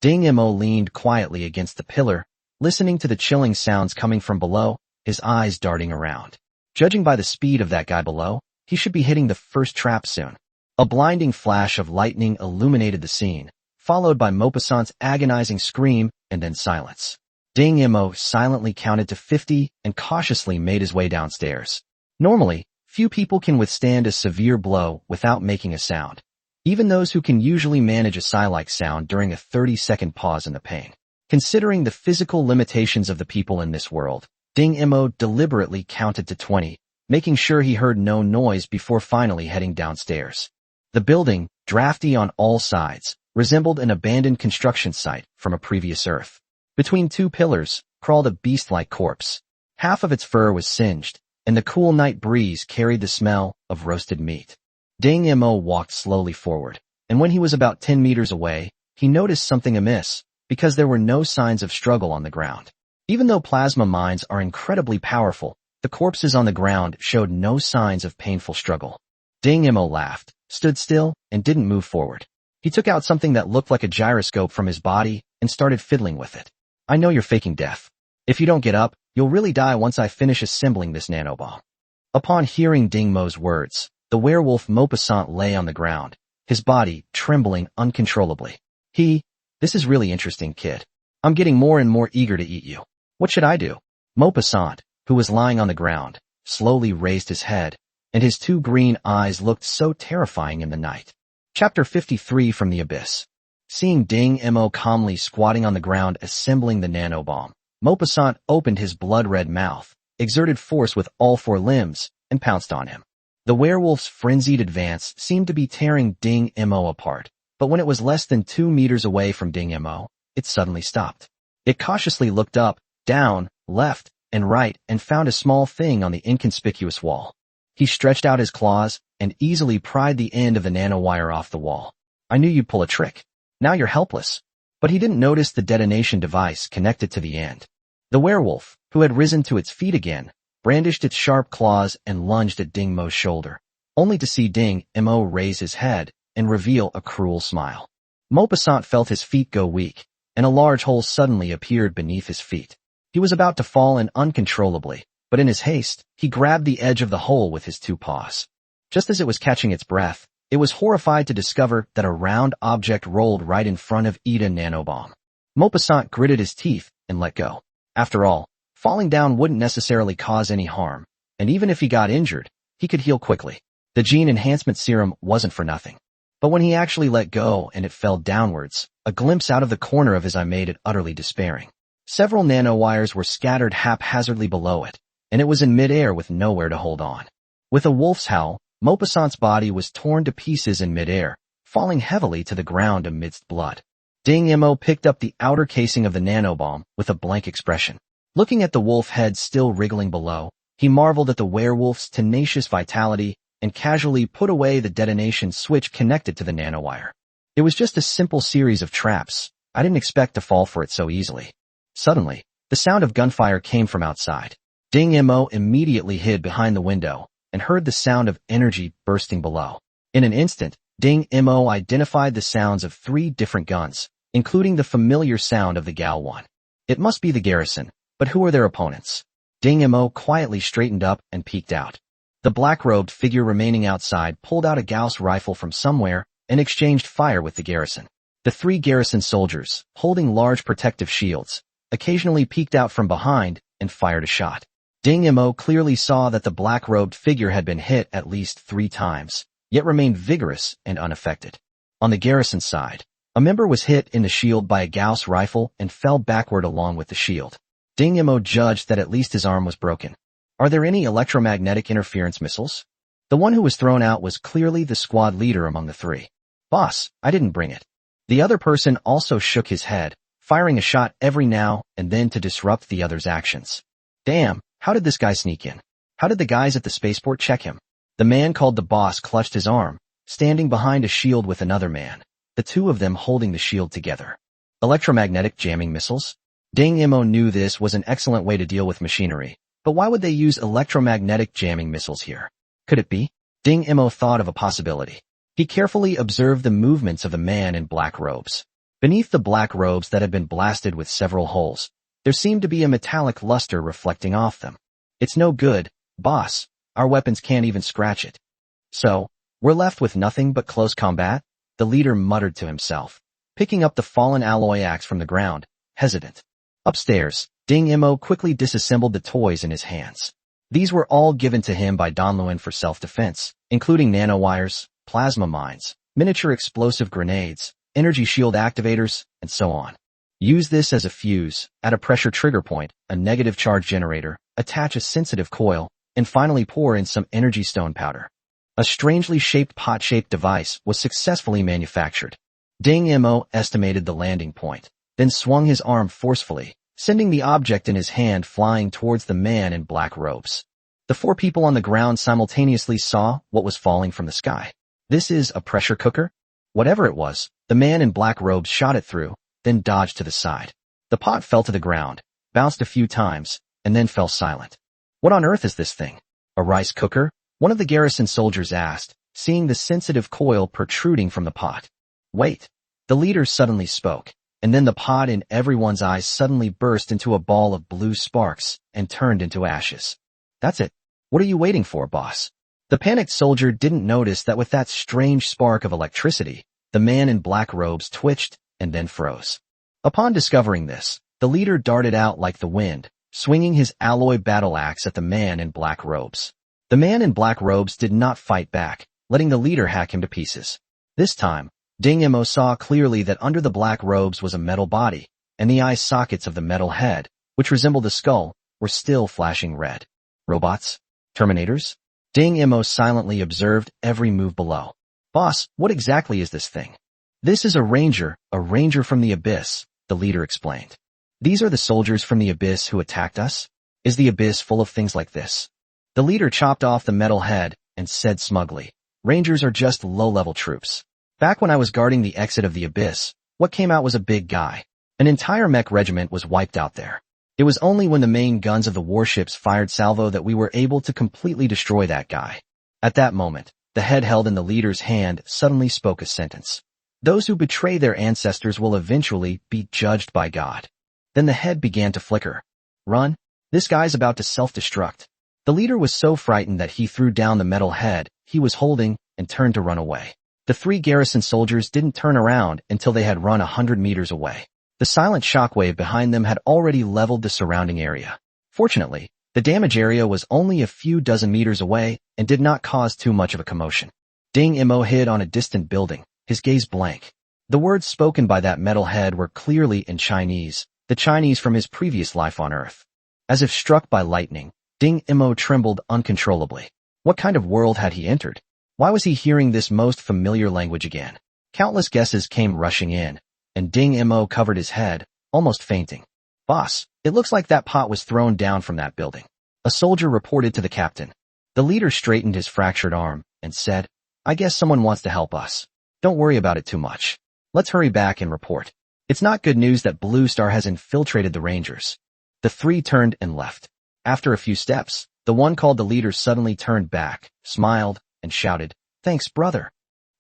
Ding Mo leaned quietly against the pillar, listening to the chilling sounds coming from below, his eyes darting around. Judging by the speed of that guy below, he should be hitting the first trap soon. A blinding flash of lightning illuminated the scene, followed by Maupassant's agonizing scream and then silence. Ding Mo silently counted to 50 and cautiously made his way downstairs. Normally, few people can withstand a severe blow without making a sound, even those who can usually manage a sigh-like sound during a 30-second pause in the pain. Considering the physical limitations of the people in this world, Ding Mo deliberately counted to 20, making sure he heard no noise before finally heading downstairs. The building, drafty on all sides, resembled an abandoned construction site from a previous Earth. Between two pillars crawled a beast-like corpse. Half of its fur was singed, and the cool night breeze carried the smell of roasted meat. Ding Mo walked slowly forward, and when he was about 10 meters away, he noticed something amiss, because there were no signs of struggle on the ground. Even though plasma mines are incredibly powerful, the corpses on the ground showed no signs of painful struggle. Ding Mo laughed, stood still, and didn't move forward. He took out something that looked like a gyroscope from his body and started fiddling with it. I know you're faking death. If you don't get up, you'll really die once I finish assembling this nanobomb. Upon hearing Ding Mo's words, the werewolf Maupassant lay on the ground, his body trembling uncontrollably. This is really interesting, kid. I'm getting more and more eager to eat you. What should I do? Maupassant, who was lying on the ground, slowly raised his head, and his two green eyes looked so terrifying in the night. Chapter 53 from the Abyss. Seeing Ding Mo calmly squatting on the ground assembling the nanobomb, Maupassant opened his blood-red mouth, exerted force with all four limbs, and pounced on him. The werewolf's frenzied advance seemed to be tearing Ding Mo apart, but when it was less than 2 meters away from Ding Mo, it suddenly stopped. It cautiously looked up, down, left, and right and found a small thing on the inconspicuous wall. He stretched out his claws and easily pried the end of the nanowire off the wall. I knew you'd pull a trick. Now you're helpless. But he didn't notice the detonation device connected to the end. The werewolf, who had risen to its feet again, brandished its sharp claws and lunged at Ding Mo's shoulder, only to see Ding Mo raise his head and reveal a cruel smile. Maupassant felt his feet go weak, and a large hole suddenly appeared beneath his feet. He was about to fall in uncontrollably, but in his haste, he grabbed the edge of the hole with his two paws. Just as it was catching its breath, it was horrified to discover that a round object rolled right in front of Ida Nanobomb. Maupassant gritted his teeth and let go. After all, falling down wouldn't necessarily cause any harm, and even if he got injured, he could heal quickly. The gene enhancement serum wasn't for nothing. But when he actually let go and it fell downwards, a glimpse out of the corner of his eye made it utterly despairing. Several nanowires were scattered haphazardly below it, and it was in midair with nowhere to hold on. With a wolf's howl, Maupassant's body was torn to pieces in midair, falling heavily to the ground amidst blood. Ding Mo picked up the outer casing of the nanobomb with a blank expression. Looking at the wolf head still wriggling below, he marveled at the werewolf's tenacious vitality and casually put away the detonation switch connected to the nanowire. It was just a simple series of traps. I didn't expect to fall for it so easily. Suddenly, the sound of gunfire came from outside. Ding Mo immediately hid behind the window and heard the sound of energy bursting below. In an instant, Ding Mo identified the sounds of 3 different guns, including the familiar sound of the Gal one. It must be the garrison, but who are their opponents? Ding Mo quietly straightened up and peeked out. The black-robed figure remaining outside pulled out a Gauss rifle from somewhere and exchanged fire with the garrison. The 3 garrison soldiers, holding large protective shields, occasionally peeked out from behind and fired a shot. Ding Mo clearly saw that the black-robed figure had been hit at least 3 times, yet remained vigorous and unaffected. On the garrison side, a member was hit in the shield by a Gauss rifle and fell backward along with the shield. Ding Mo judged that at least his arm was broken. Are there any electromagnetic interference missiles? The one who was thrown out was clearly the squad leader among the 3. Boss, I didn't bring it. The other person also shook his head, firing a shot every now and then to disrupt the other's actions. Damn, how did this guy sneak in? How did the guys at the spaceport check him? The man called the boss clutched his arm, standing behind a shield with another man, the 2 of them holding the shield together. Electromagnetic jamming missiles? Ding Mo knew this was an excellent way to deal with machinery, but why would they use electromagnetic jamming missiles here? Could it be? Ding Mo thought of a possibility. He carefully observed the movements of the man in black robes. Beneath the black robes that had been blasted with several holes, there seemed to be a metallic luster reflecting off them. It's no good, boss. Our weapons can't even scratch it. So, we're left with nothing but close combat? The leader muttered to himself, picking up the fallen alloy axe from the ground, hesitant. Upstairs, Ding Mo quickly disassembled the toys in his hands. These were all given to him by Donluin for self-defense, including nanowires, plasma mines, miniature explosive grenades, energy shield activators, and so on. Use this as a fuse, add a pressure trigger point, a negative charge generator, attach a sensitive coil, and finally pour in some energy stone powder. A strangely shaped pot-shaped device was successfully manufactured. Ding Mo estimated the landing point, then swung his arm forcefully, sending the object in his hand flying towards the man in black robes. The 4 people on the ground simultaneously saw what was falling from the sky. This is a pressure cooker? Whatever it was, the man in black robes shot it through, then dodged to the side. The pot fell to the ground, bounced a few times, and then fell silent. What on earth is this thing? A rice cooker? One of the garrison soldiers asked, seeing the sensitive coil protruding from the pot. Wait. The leader suddenly spoke, and then the pot in everyone's eyes suddenly burst into a ball of blue sparks and turned into ashes. That's it. What are you waiting for, boss? The panicked soldier didn't notice that with that strange spark of electricity, the man in black robes twitched and then froze. Upon discovering this, the leader darted out like the wind, swinging his alloy battle axe at the man in black robes. The man in black robes did not fight back, letting the leader hack him to pieces. This time, Ding Mo saw clearly that under the black robes was a metal body, and the eye sockets of the metal head, which resembled a skull, were still flashing red. Robots? Terminators? Ding Mo silently observed every move below. Boss, what exactly is this thing? This is a ranger from the abyss, the leader explained. These are the soldiers from the abyss who attacked us? Is the abyss full of things like this? The leader chopped off the metal head and said smugly, Rangers are just low-level troops. Back when I was guarding the exit of the abyss, what came out was a big guy. An entire mech regiment was wiped out there. It was only when the main guns of the warships fired salvo that we were able to completely destroy that guy. At that moment, the head held in the leader's hand suddenly spoke a sentence. Those who betray their ancestors will eventually be judged by God. Then the head began to flicker. Run. This guy's about to self-destruct. The leader was so frightened that he threw down the metal head he was holding and turned to run away. The 3 garrison soldiers didn't turn around until they had run 100 meters away. The silent shockwave behind them had already leveled the surrounding area. Fortunately, the damage area was only a few dozen meters away and did not cause too much of a commotion. Ding Mo hid on a distant building, his gaze blank. The words spoken by that metal head were clearly in Chinese, the Chinese from his previous life on Earth. As if struck by lightning, Ding Mo trembled uncontrollably. What kind of world had he entered? Why was he hearing this most familiar language again? Countless guesses came rushing in, and Ding Mo covered his head, almost fainting. Boss, it looks like that pot was thrown down from that building. A soldier reported to the captain. The leader straightened his fractured arm and said, I guess someone wants to help us. Don't worry about it too much. Let's hurry back and report. It's not good news that Blue Star has infiltrated the Rangers. The 3 turned and left. After a few steps, the one called the leader suddenly turned back, smiled, and shouted, Thanks, brother.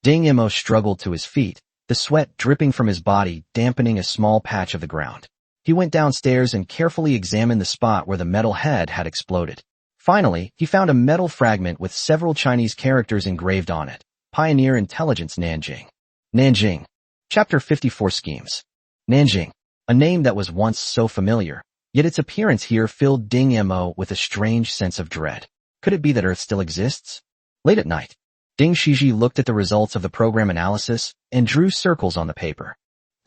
Ding Mo struggled to his feet, the sweat dripping from his body dampening a small patch of the ground. He went downstairs and carefully examined the spot where the metal head had exploded. Finally, he found a metal fragment with several Chinese characters engraved on it. Pioneer Intelligence Nanjing. Nanjing. Chapter 54 Schemes. Nanjing. A name that was once so familiar, yet its appearance here filled Ding Mo with a strange sense of dread. Could it be that Earth still exists? Late at night, Ding Shiji looked at the results of the program analysis and drew circles on the paper.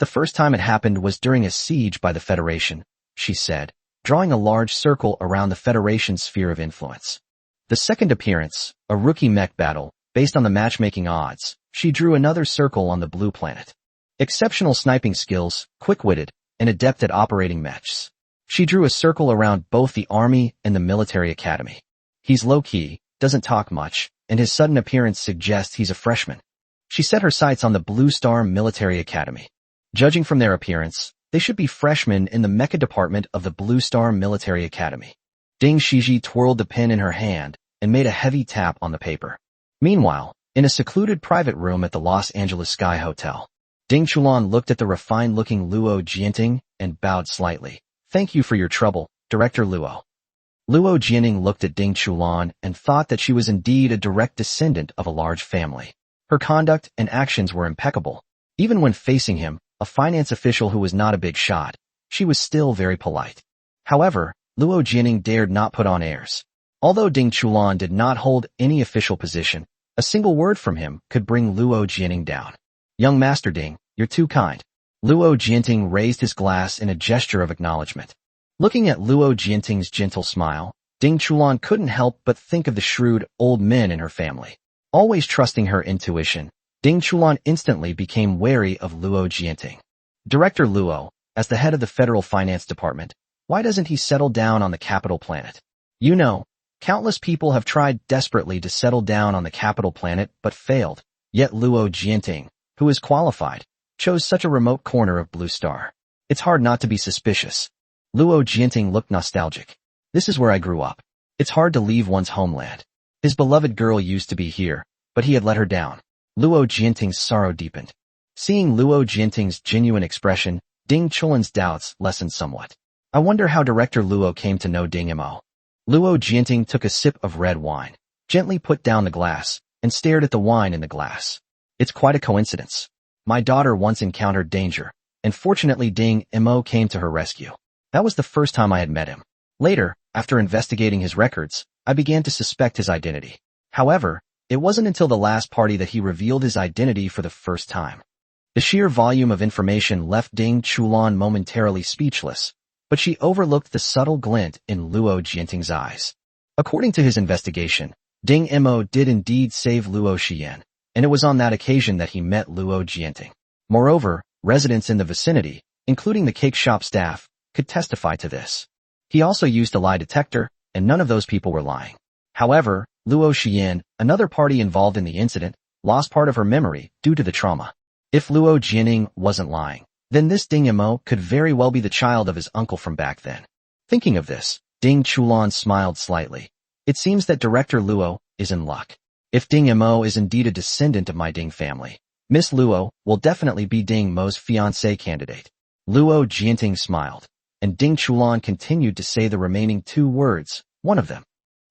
The first time it happened was during a siege by the Federation, she said, drawing a large circle around the Federation's sphere of influence. The second appearance, a rookie mech battle, based on the matchmaking odds, she drew another circle on the blue planet. Exceptional sniping skills, quick-witted, and adept at operating mechs. She drew a circle around both the Army and the Military Academy. He's low-key, doesn't talk much, and his sudden appearance suggests he's a freshman. She set her sights on the Blue Star Military Academy. Judging from their appearance, they should be freshmen in the mecha department of the Blue Star Military Academy. Ding Shiji twirled the pen in her hand and made a heavy tap on the paper. Meanwhile, In a secluded private room at the Los Angeles Sky Hotel, Ding Chulan looked at the refined-looking Luo Jianting and bowed slightly. Thank you for your trouble, Director Luo. Luo Jianting looked at Ding Chulan and thought that she was indeed a direct descendant of a large family. Her conduct and actions were impeccable. Even when facing him, a finance official who was not a big shot, she was still very polite. However, Luo Jianting dared not put on airs. Although Ding Chulan did not hold any official position, a single word from him could bring Luo Jianting down. Young Master Ding, you're too kind. Luo Jianting raised his glass in a gesture of acknowledgement. Looking at Luo Jianting's gentle smile, Ding Chulan couldn't help but think of the shrewd old men in her family. Always trusting her intuition, Ding Chulan instantly became wary of Luo Jianting. Director Luo, as the head of the Federal Finance Department, why doesn't he settle down on the capital planet? You know, countless people have tried desperately to settle down on the capital planet but failed, yet Luo Jianting, who is qualified, chose such a remote corner of Blue Star. It's hard not to be suspicious. Luo Jianting looked nostalgic. This is where I grew up. It's hard to leave one's homeland. His beloved girl used to be here, but he had let her down. Luo Jianting's sorrow deepened. Seeing Luo Jianting's genuine expression, Ding Chulan's doubts lessened somewhat. I wonder how Director Luo came to know Ding Mo. Luo Jianting took a sip of red wine, gently put down the glass, and stared at the wine in the glass. It's quite a coincidence. My daughter once encountered danger, and fortunately Ding Mo came to her rescue. That was the first time I had met him. Later, after investigating his records, I began to suspect his identity. However, it wasn't until the last party that he revealed his identity for the first time. The sheer volume of information left Ding Chulan momentarily speechless, but she overlooked the subtle glint in Luo Jianting's eyes. According to his investigation, Ding Mo did indeed save Luo Xian, and it was on that occasion that he met Luo Jianting. Moreover, residents in the vicinity, including the cake shop staff, could testify to this. He also used a lie detector, and none of those people were lying. However, Luo Xian, another party involved in the incident, lost part of her memory due to the trauma. If Luo Jianting wasn't lying, then this Ding Mo could very well be the child of his uncle from back then. Thinking of this, Ding Chulan smiled slightly. It seems that Director Luo is in luck. If Ding Mo is indeed a descendant of my Ding family, Miss Luo will definitely be Ding Mo's fiancé candidate. Luo Jianting smiled, and Ding Chulan continued to say the remaining two words, one of them.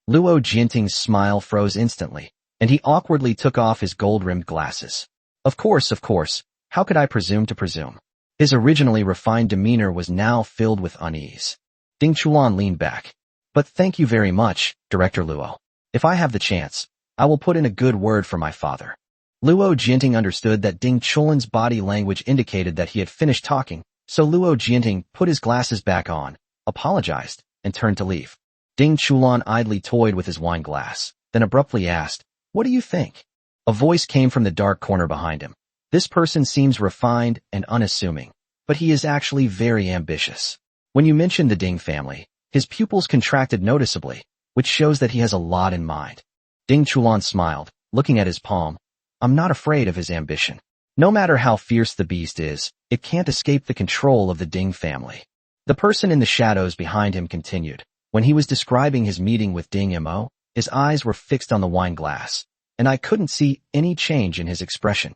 Luo Jianting's smile froze instantly, and he awkwardly took off his gold-rimmed glasses. Of course, how could I presume to presume? His originally refined demeanor was now filled with unease. Ding Chulan leaned back. But thank you very much, Director Luo. If I have the chance, I will put in a good word for my father. Luo Jianting understood that Ding Chulan's body language indicated that he had finished talking, so Luo Jianting put his glasses back on, apologized, and turned to leave. Ding Chulan idly toyed with his wine glass, then abruptly asked, "What do you think?" A voice came from the dark corner behind him. This person seems refined and unassuming, but he is actually very ambitious. When you mentioned the Ding family, his pupils contracted noticeably, which shows that he has a lot in mind. Ding Chulan smiled, looking at his palm. I'm not afraid of his ambition. No matter how fierce the beast is, it can't escape the control of the Ding family. The person in the shadows behind him continued. When he was describing his meeting with Ding Mo, his eyes were fixed on the wine glass, and I couldn't see any change in his expression.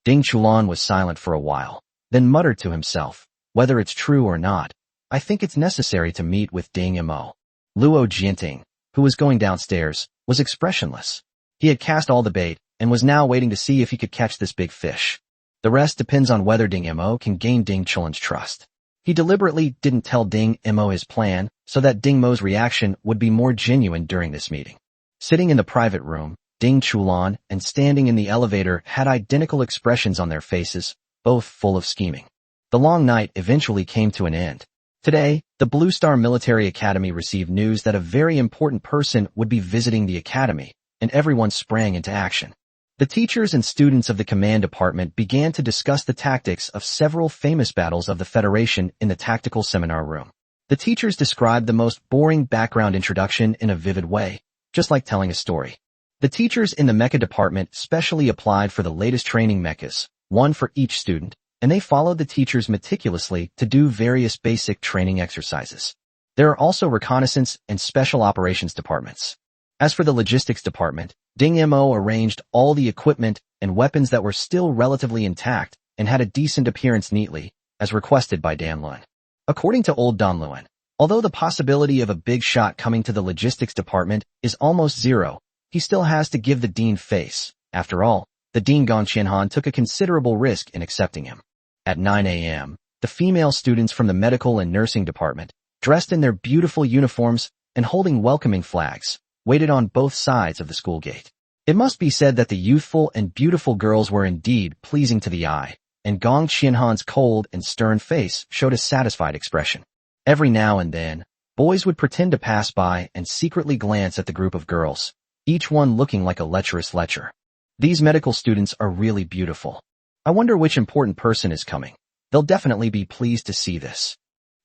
Ding Chulan was silent for a while, then muttered to himself, whether it's true or not, I think it's necessary to meet with Ding Mo. Luo Jianting, who was going downstairs, was expressionless. He had cast all the bait, and was now waiting to see if he could catch this big fish. The rest depends on whether Ding Mo can gain Ding Chulan's trust. He deliberately didn't tell Ding Mo his plan, so that Ding Mo's reaction would be more genuine during this meeting. Sitting in the private room, Ding Chulan and standing in the elevator had identical expressions on their faces, both full of scheming. The long night eventually came to an end. Today, the Blue Star Military Academy received news that a very important person would be visiting the academy, and everyone sprang into action. The teachers and students of the command department began to discuss the tactics of several famous battles of the Federation in the tactical seminar room. The teachers described the most boring background introduction in a vivid way, just like telling a story. The teachers in the mecha department specially applied for the latest training mechas, one for each student, and they followed the teachers meticulously to do various basic training exercises. There are also reconnaissance and special operations departments. As for the logistics department, Ding Mo arranged all the equipment and weapons that were still relatively intact and had a decent appearance neatly, as requested by Dan Lun. According to old Don Lun, although the possibility of a big shot coming to the logistics department is almost zero, he still has to give the dean face. After all, the Dean Gong Qianhan took a considerable risk in accepting him. At 9 a.m., the female students from the medical and nursing department, dressed in their beautiful uniforms and holding welcoming flags, waited on both sides of the school gate. It must be said that the youthful and beautiful girls were indeed pleasing to the eye, and Gong Qianhan's cold and stern face showed a satisfied expression. Every now and then, boys would pretend to pass by and secretly glance at the group of girls, each one looking like a lecherous lecher. These medical students are really beautiful. I wonder which important person is coming. They'll definitely be pleased to see this.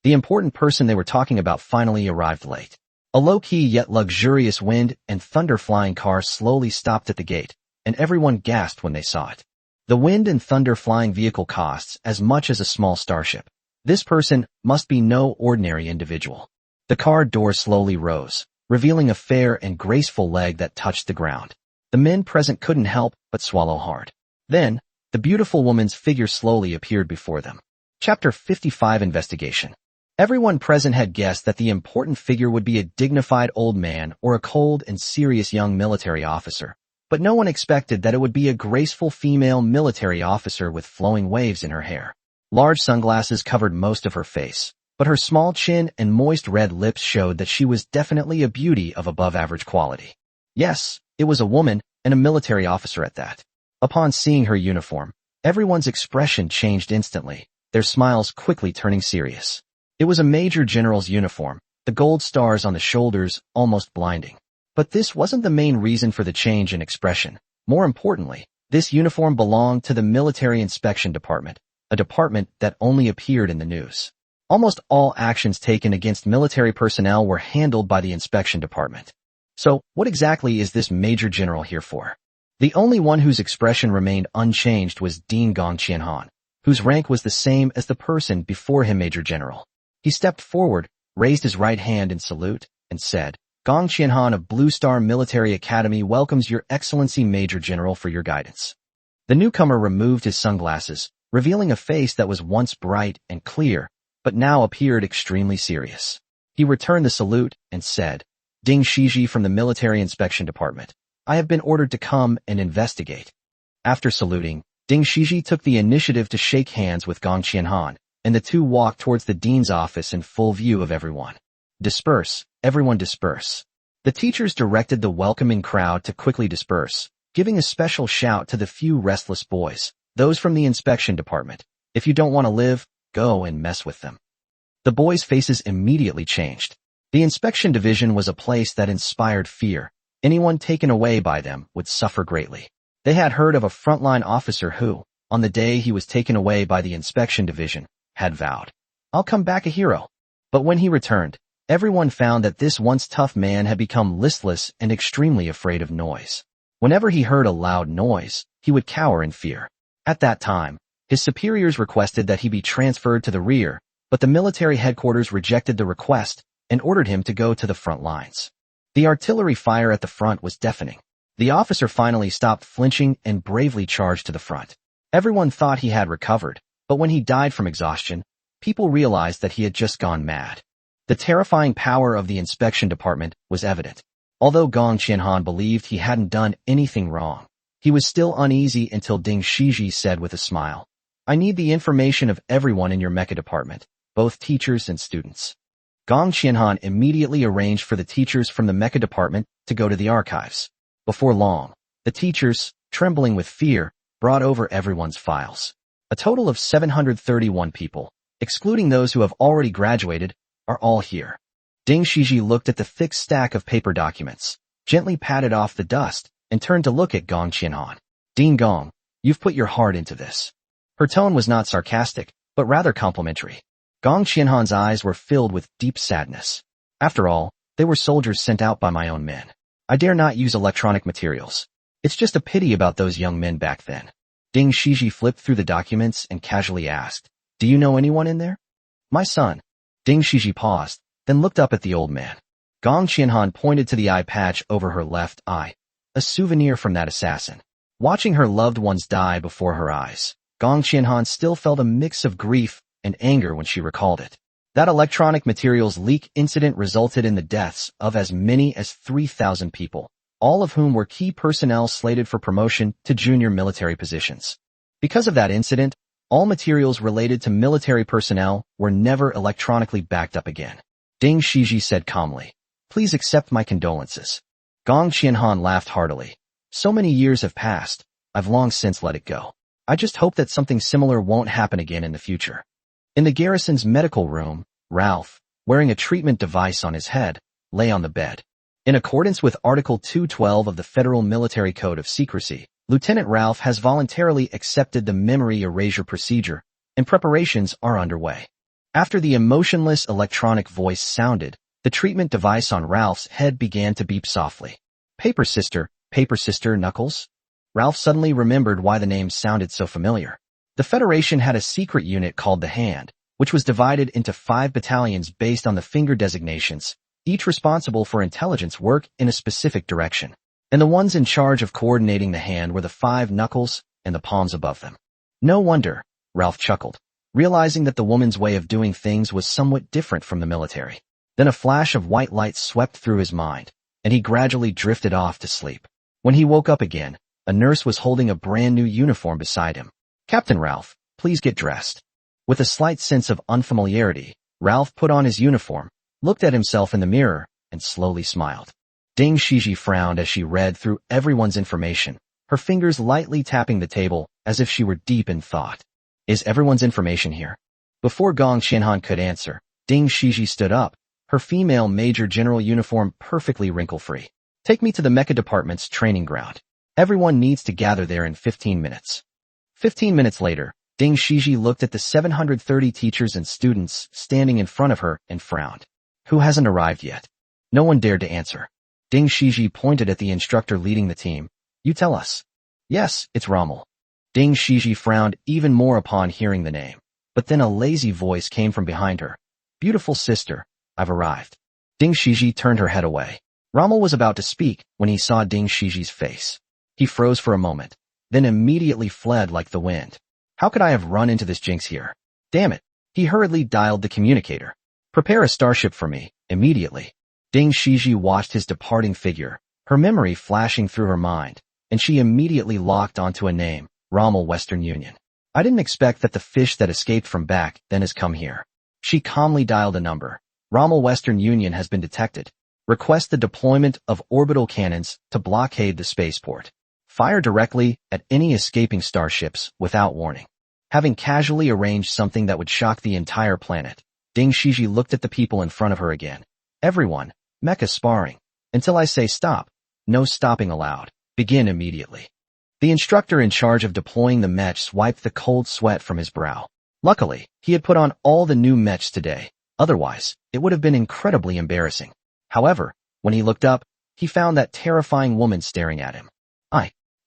The important person they were talking about finally arrived late. A low-key yet luxurious wind and thunder-flying car slowly stopped at the gate, and everyone gasped when they saw it. The wind and thunder-flying vehicle costs as much as a small starship. This person must be no ordinary individual. The car door slowly rose, revealing a fair and graceful leg that touched the ground. The men present couldn't help but swallow hard. Then, the beautiful woman's figure slowly appeared before them. Chapter 55 Investigation. Everyone present had guessed that the important figure would be a dignified old man or a cold and serious young military officer, but no one expected that it would be a graceful female military officer with flowing waves in her hair. Large sunglasses covered most of her face, but her small chin and moist red lips showed that she was definitely a beauty of above-average quality. Yes, it was a woman, and a military officer at that. Upon seeing her uniform, everyone's expression changed instantly, their smiles quickly turning serious. It was a major general's uniform, the gold stars on the shoulders almost blinding. But this wasn't the main reason for the change in expression. More importantly, this uniform belonged to the Military Inspection Department, a department that only appeared in the news. Almost all actions taken against military personnel were handled by the Inspection Department. So, what exactly is this Major General here for? The only one whose expression remained unchanged was Dean Gong Qianhan, whose rank was the same as the person before him, Major General. He stepped forward, raised his right hand in salute, and said, "Gong Qianhan of Blue Star Military Academy welcomes Your Excellency Major General for your guidance." The newcomer removed his sunglasses, revealing a face that was once bright and clear, but now appeared extremely serious. He returned the salute and said, "Ding Shiji from the Military Inspection Department. I have been ordered to come and investigate." After saluting, Ding Shiji took the initiative to shake hands with Gong Qianhan, and the two walked towards the dean's office in full view of everyone. "Disperse, everyone disperse." The teachers directed the welcoming crowd to quickly disperse, giving a special shout to the few restless boys, those from the inspection department. "If you don't want to live, go and mess with them." The boys' faces immediately changed. The inspection division was a place that inspired fear. Anyone taken away by them would suffer greatly. They had heard of a frontline officer who, on the day he was taken away by the inspection division, had vowed, "I'll come back a hero." But when he returned, everyone found that this once tough man had become listless and extremely afraid of noise. Whenever he heard a loud noise, he would cower in fear. At that time, his superiors requested that he be transferred to the rear, but the military headquarters rejected the request and ordered him to go to the front lines. The artillery fire at the front was deafening. The officer finally stopped flinching and bravely charged to the front. Everyone thought he had recovered, but when he died from exhaustion, people realized that he had just gone mad. The terrifying power of the inspection department was evident. Although Gong Qianhan believed he hadn't done anything wrong, he was still uneasy until Ding Shiji said with a smile, "I need the information of everyone in your mecha department, both teachers and students." Gong Qianhan immediately arranged for the teachers from the mecha department to go to the archives. Before long, the teachers, trembling with fear, brought over everyone's files. A total of 731 people, excluding those who have already graduated, are all here. Ding Shiji looked at the thick stack of paper documents, gently patted off the dust, and turned to look at Gong Qianhan. "Dean Gong, you've put your heart into this." Her tone was not sarcastic, but rather complimentary. Gong Qianhan's eyes were filled with deep sadness. After all, they were soldiers sent out by my own men. I dare not use electronic materials. It's just a pity about those young men back then. Ding Shiji flipped through the documents and casually asked, "Do you know anyone in there?" "My son." Ding Shiji paused, then looked up at the old man. Gong Qianhan pointed to the eye patch over her left eye, a souvenir from that assassin. Watching her loved ones die before her eyes, Gong Qianhan still felt a mix of grief and anger when she recalled it. That electronic materials leak incident resulted in the deaths of as many as 3,000 people, all of whom were key personnel slated for promotion to junior military positions. Because of that incident, all materials related to military personnel were never electronically backed up again. Ding Shiji said calmly, "Please accept my condolences." Gong Qianhan laughed heartily. "So many years have passed, I've long since let it go. I just hope that something similar won't happen again in the future." In the garrison's medical room, Ralph, wearing a treatment device on his head, lay on the bed. In accordance with Article 212 of the Federal Military Code of Secrecy, Lieutenant Ralph has voluntarily accepted the memory erasure procedure, and preparations are underway. After the emotionless electronic voice sounded, the treatment device on Ralph's head began to beep softly. Paper Sister, Knuckles? Ralph suddenly remembered why the name sounded so familiar. The Federation had a secret unit called the Hand, which was divided into 5 battalions based on the finger designations, each responsible for intelligence work in a specific direction. And the ones in charge of coordinating the hand were the 5 knuckles and the palms above them. No wonder, Ralph chuckled, realizing that the woman's way of doing things was somewhat different from the military. Then a flash of white light swept through his mind, and he gradually drifted off to sleep. When he woke up again, a nurse was holding a brand new uniform beside him. "Captain Ralph, please get dressed." With a slight sense of unfamiliarity, Ralph put on his uniform, looked at himself in the mirror, and slowly smiled. Ding Shiji frowned as she read through everyone's information, her fingers lightly tapping the table as if she were deep in thought. "Is everyone's information here?" Before Gong Qianhan could answer, Ding Shiji stood up, her female Major General uniform perfectly wrinkle-free. "Take me to the Mecha Department's training ground. Everyone needs to gather there in 15 minutes. 15 minutes later, Ding Shiji looked at the 730 teachers and students standing in front of her and frowned. Who hasn't arrived yet? No one dared to answer. Ding Shiji pointed at the instructor leading the team. "You tell us." "Yes, it's Rommel." Ding Shiji frowned even more upon hearing the name, but then a lazy voice came from behind her. "Beautiful sister, I've arrived." Ding Shiji turned her head away. Rommel was about to speak when he saw Ding Shiji's face. He froze for a moment, then immediately fled like the wind. How could I have run into this jinx here? Damn it. He hurriedly dialed the communicator. "Prepare a starship for me, immediately." Ding Shiji watched his departing figure, her memory flashing through her mind, and she immediately locked onto a name, Rommel Western Union. "I didn't expect that the fish that escaped from back then has come here." She calmly dialed a number. "Rommel Western Union has been detected. Request the deployment of orbital cannons to blockade the spaceport. Fire directly at any escaping starships without warning." Having casually arranged something that would shock the entire planet, Ding Shiji looked at the people in front of her again. "Everyone, mecha sparring. Until I say stop. No stopping allowed. Begin immediately." The instructor in charge of deploying the mechs wiped the cold sweat from his brow. Luckily, he had put on all the new mechs today. Otherwise, it would have been incredibly embarrassing. However, when he looked up, he found that terrifying woman staring at him.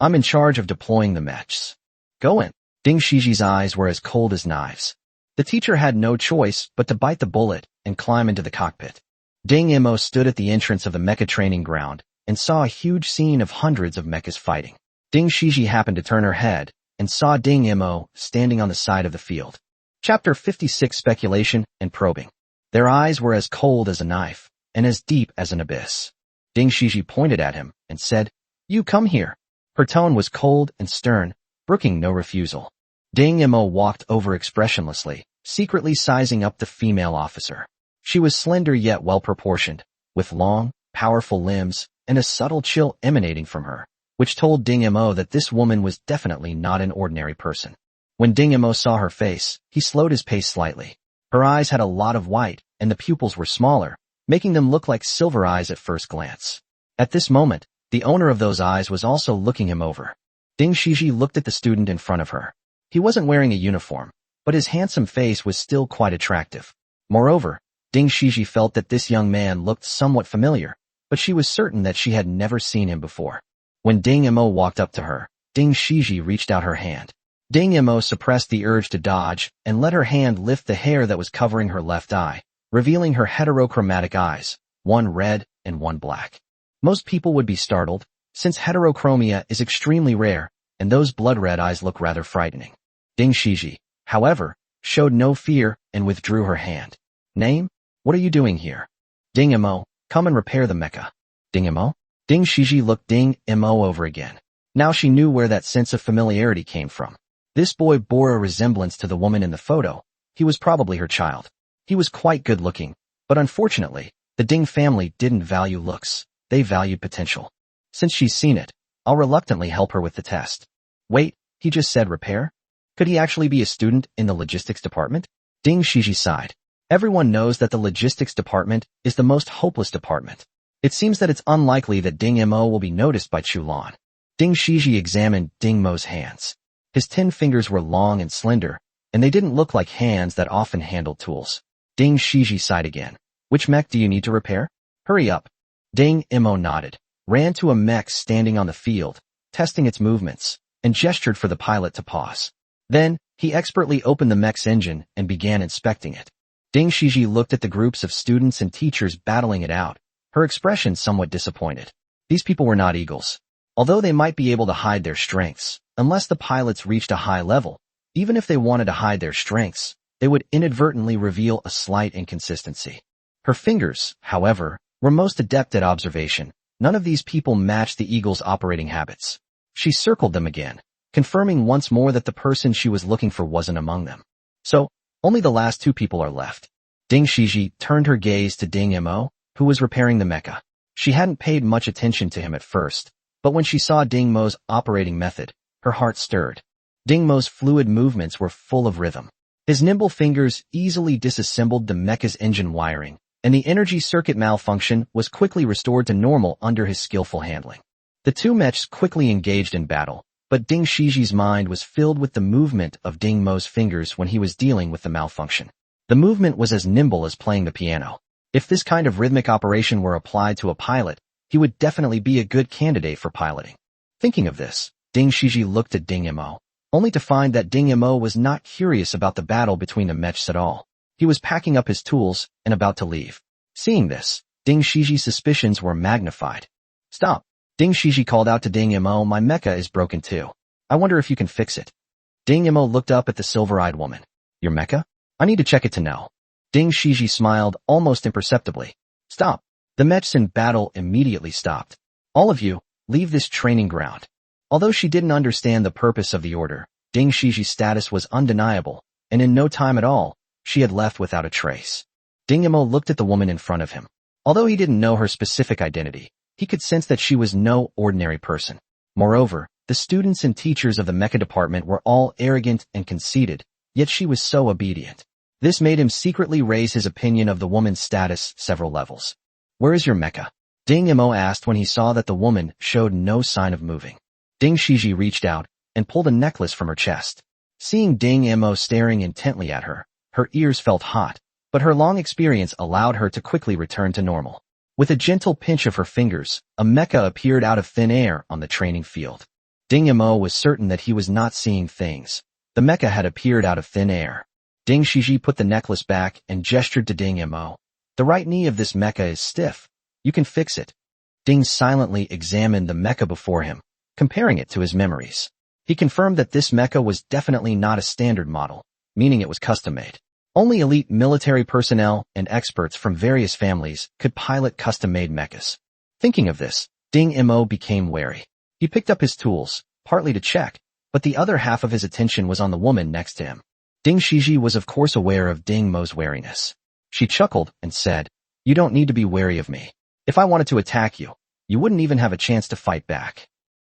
I'm in charge of deploying the mechs. Go in." Ding Shiji's eyes were as cold as knives. The teacher had no choice but to bite the bullet and climb into the cockpit. Ding Mo stood at the entrance of the mecha training ground and saw a huge scene of hundreds of mechas fighting. Ding Shiji happened to turn her head and saw Ding Mo standing on the side of the field. Chapter 56: Speculation and Probing. Their eyes were as cold as a knife and as deep as an abyss. Ding Shiji pointed at him and said, "You come here." Her tone was cold and stern, brooking no refusal. Ding Mo walked over expressionlessly, secretly sizing up the female officer. She was slender yet well-proportioned, with long, powerful limbs and a subtle chill emanating from her, which told Ding Mo that this woman was definitely not an ordinary person. When Ding Mo saw her face, he slowed his pace slightly. Her eyes had a lot of white, and the pupils were smaller, making them look like silver eyes at first glance. At this moment, the owner of those eyes was also looking him over. Ding Shiji looked at the student in front of her. He wasn't wearing a uniform, but his handsome face was still quite attractive. Moreover, Ding Shiji felt that this young man looked somewhat familiar, but she was certain that she had never seen him before. When Ding Mo walked up to her, Ding Shiji reached out her hand. Ding Mo suppressed the urge to dodge and let her hand lift the hair that was covering her left eye, revealing her heterochromatic eyes, one red and one black. Most people would be startled, since heterochromia is extremely rare, and those blood-red eyes look rather frightening. Ding Shiji, however, showed no fear and withdrew her hand. Name? What are you doing here? Ding Mo, come and repair the mecha. Ding Mo? Ding Shiji looked Ding Mo over again. Now she knew where that sense of familiarity came from. This boy bore a resemblance to the woman in the photo. He was probably her child. He was quite good-looking, but unfortunately, the Ding family didn't value looks. They valued potential. Since she's seen it, I'll reluctantly help her with the test. Wait, he just said repair? Could he actually be a student in the logistics department? Ding Shiji sighed. Everyone knows that the logistics department is the most hopeless department. It seems that it's unlikely that Ding Mo will be noticed by Chulan. Ding Shiji examined Ding Mo's hands. His 10 fingers were long and slender, and they didn't look like hands that often handled tools. Ding Shiji sighed again. Which mech do you need to repair? Hurry up. Ding Mo nodded, ran to a mech standing on the field, testing its movements, and gestured for the pilot to pause. Then, he expertly opened the mech's engine and began inspecting it. Ding Shiji looked at the groups of students and teachers battling it out, her expression somewhat disappointed. These people were not eagles. Although they might be able to hide their strengths, unless the pilots reached a high level, even if they wanted to hide their strengths, they would inadvertently reveal a slight inconsistency. Her fingers, however, were most adept at observation. None of these people matched the eagle's operating habits. She circled them again, confirming once more that the person she was looking for wasn't among them. So, only the last 2 people are left. Ding Shiji turned her gaze to Ding Mo, who was repairing the mecha. She hadn't paid much attention to him at first, but when she saw Ding Mo's operating method, her heart stirred. Ding Mo's fluid movements were full of rhythm. His nimble fingers easily disassembled the mecha's engine wiring, and the energy circuit malfunction was quickly restored to normal under his skillful handling. The 2 mechs quickly engaged in battle, but Ding Shiji's mind was filled with the movement of Ding Mo's fingers when he was dealing with the malfunction. The movement was as nimble as playing the piano. If this kind of rhythmic operation were applied to a pilot, he would definitely be a good candidate for piloting. Thinking of this, Ding Shiji looked at Ding Mo, only to find that Ding Mo was not curious about the battle between the mechs at all. He was packing up his tools and about to leave. Seeing this, Ding Shiji's suspicions were magnified. Stop. Ding Shiji called out to Ding Mo, my mecha is broken too. I wonder if you can fix it. Ding Mo looked up at the silver-eyed woman. Your mecha? I need to check it to know. Ding Shiji smiled almost imperceptibly. Stop. The mechs in battle immediately stopped. All of you, leave this training ground. Although she didn't understand the purpose of the order, Ding Shiji's status was undeniable, and in no time at all, she had left without a trace. Ding Mo looked at the woman in front of him. Although he didn't know her specific identity, he could sense that she was no ordinary person. Moreover, the students and teachers of the mecha department were all arrogant and conceited, yet she was so obedient. This made him secretly raise his opinion of the woman's status several levels. Where is your mecha? Ding Mo asked when he saw that the woman showed no sign of moving. Ding Shiji reached out and pulled a necklace from her chest. Seeing Ding Mo staring intently at her, her ears felt hot, but her long experience allowed her to quickly return to normal. With a gentle pinch of her fingers, a mecha appeared out of thin air on the training field. Ding Mo was certain that he was not seeing things. The mecha had appeared out of thin air. Ding Shiji put the necklace back and gestured to Ding Mo. The right knee of this mecha is stiff. You can fix it. Ding silently examined the mecha before him, comparing it to his memories. He confirmed that this mecha was definitely not a standard model, meaning it was custom-made. Only elite military personnel and experts from various families could pilot custom-made mechas. Thinking of this, Ding Mo became wary. He picked up his tools, partly to check, but the other half of his attention was on the woman next to him. Ding Shiji was of course aware of Ding Mo's wariness. She chuckled and said, You don't need to be wary of me. If I wanted to attack you, you wouldn't even have a chance to fight back.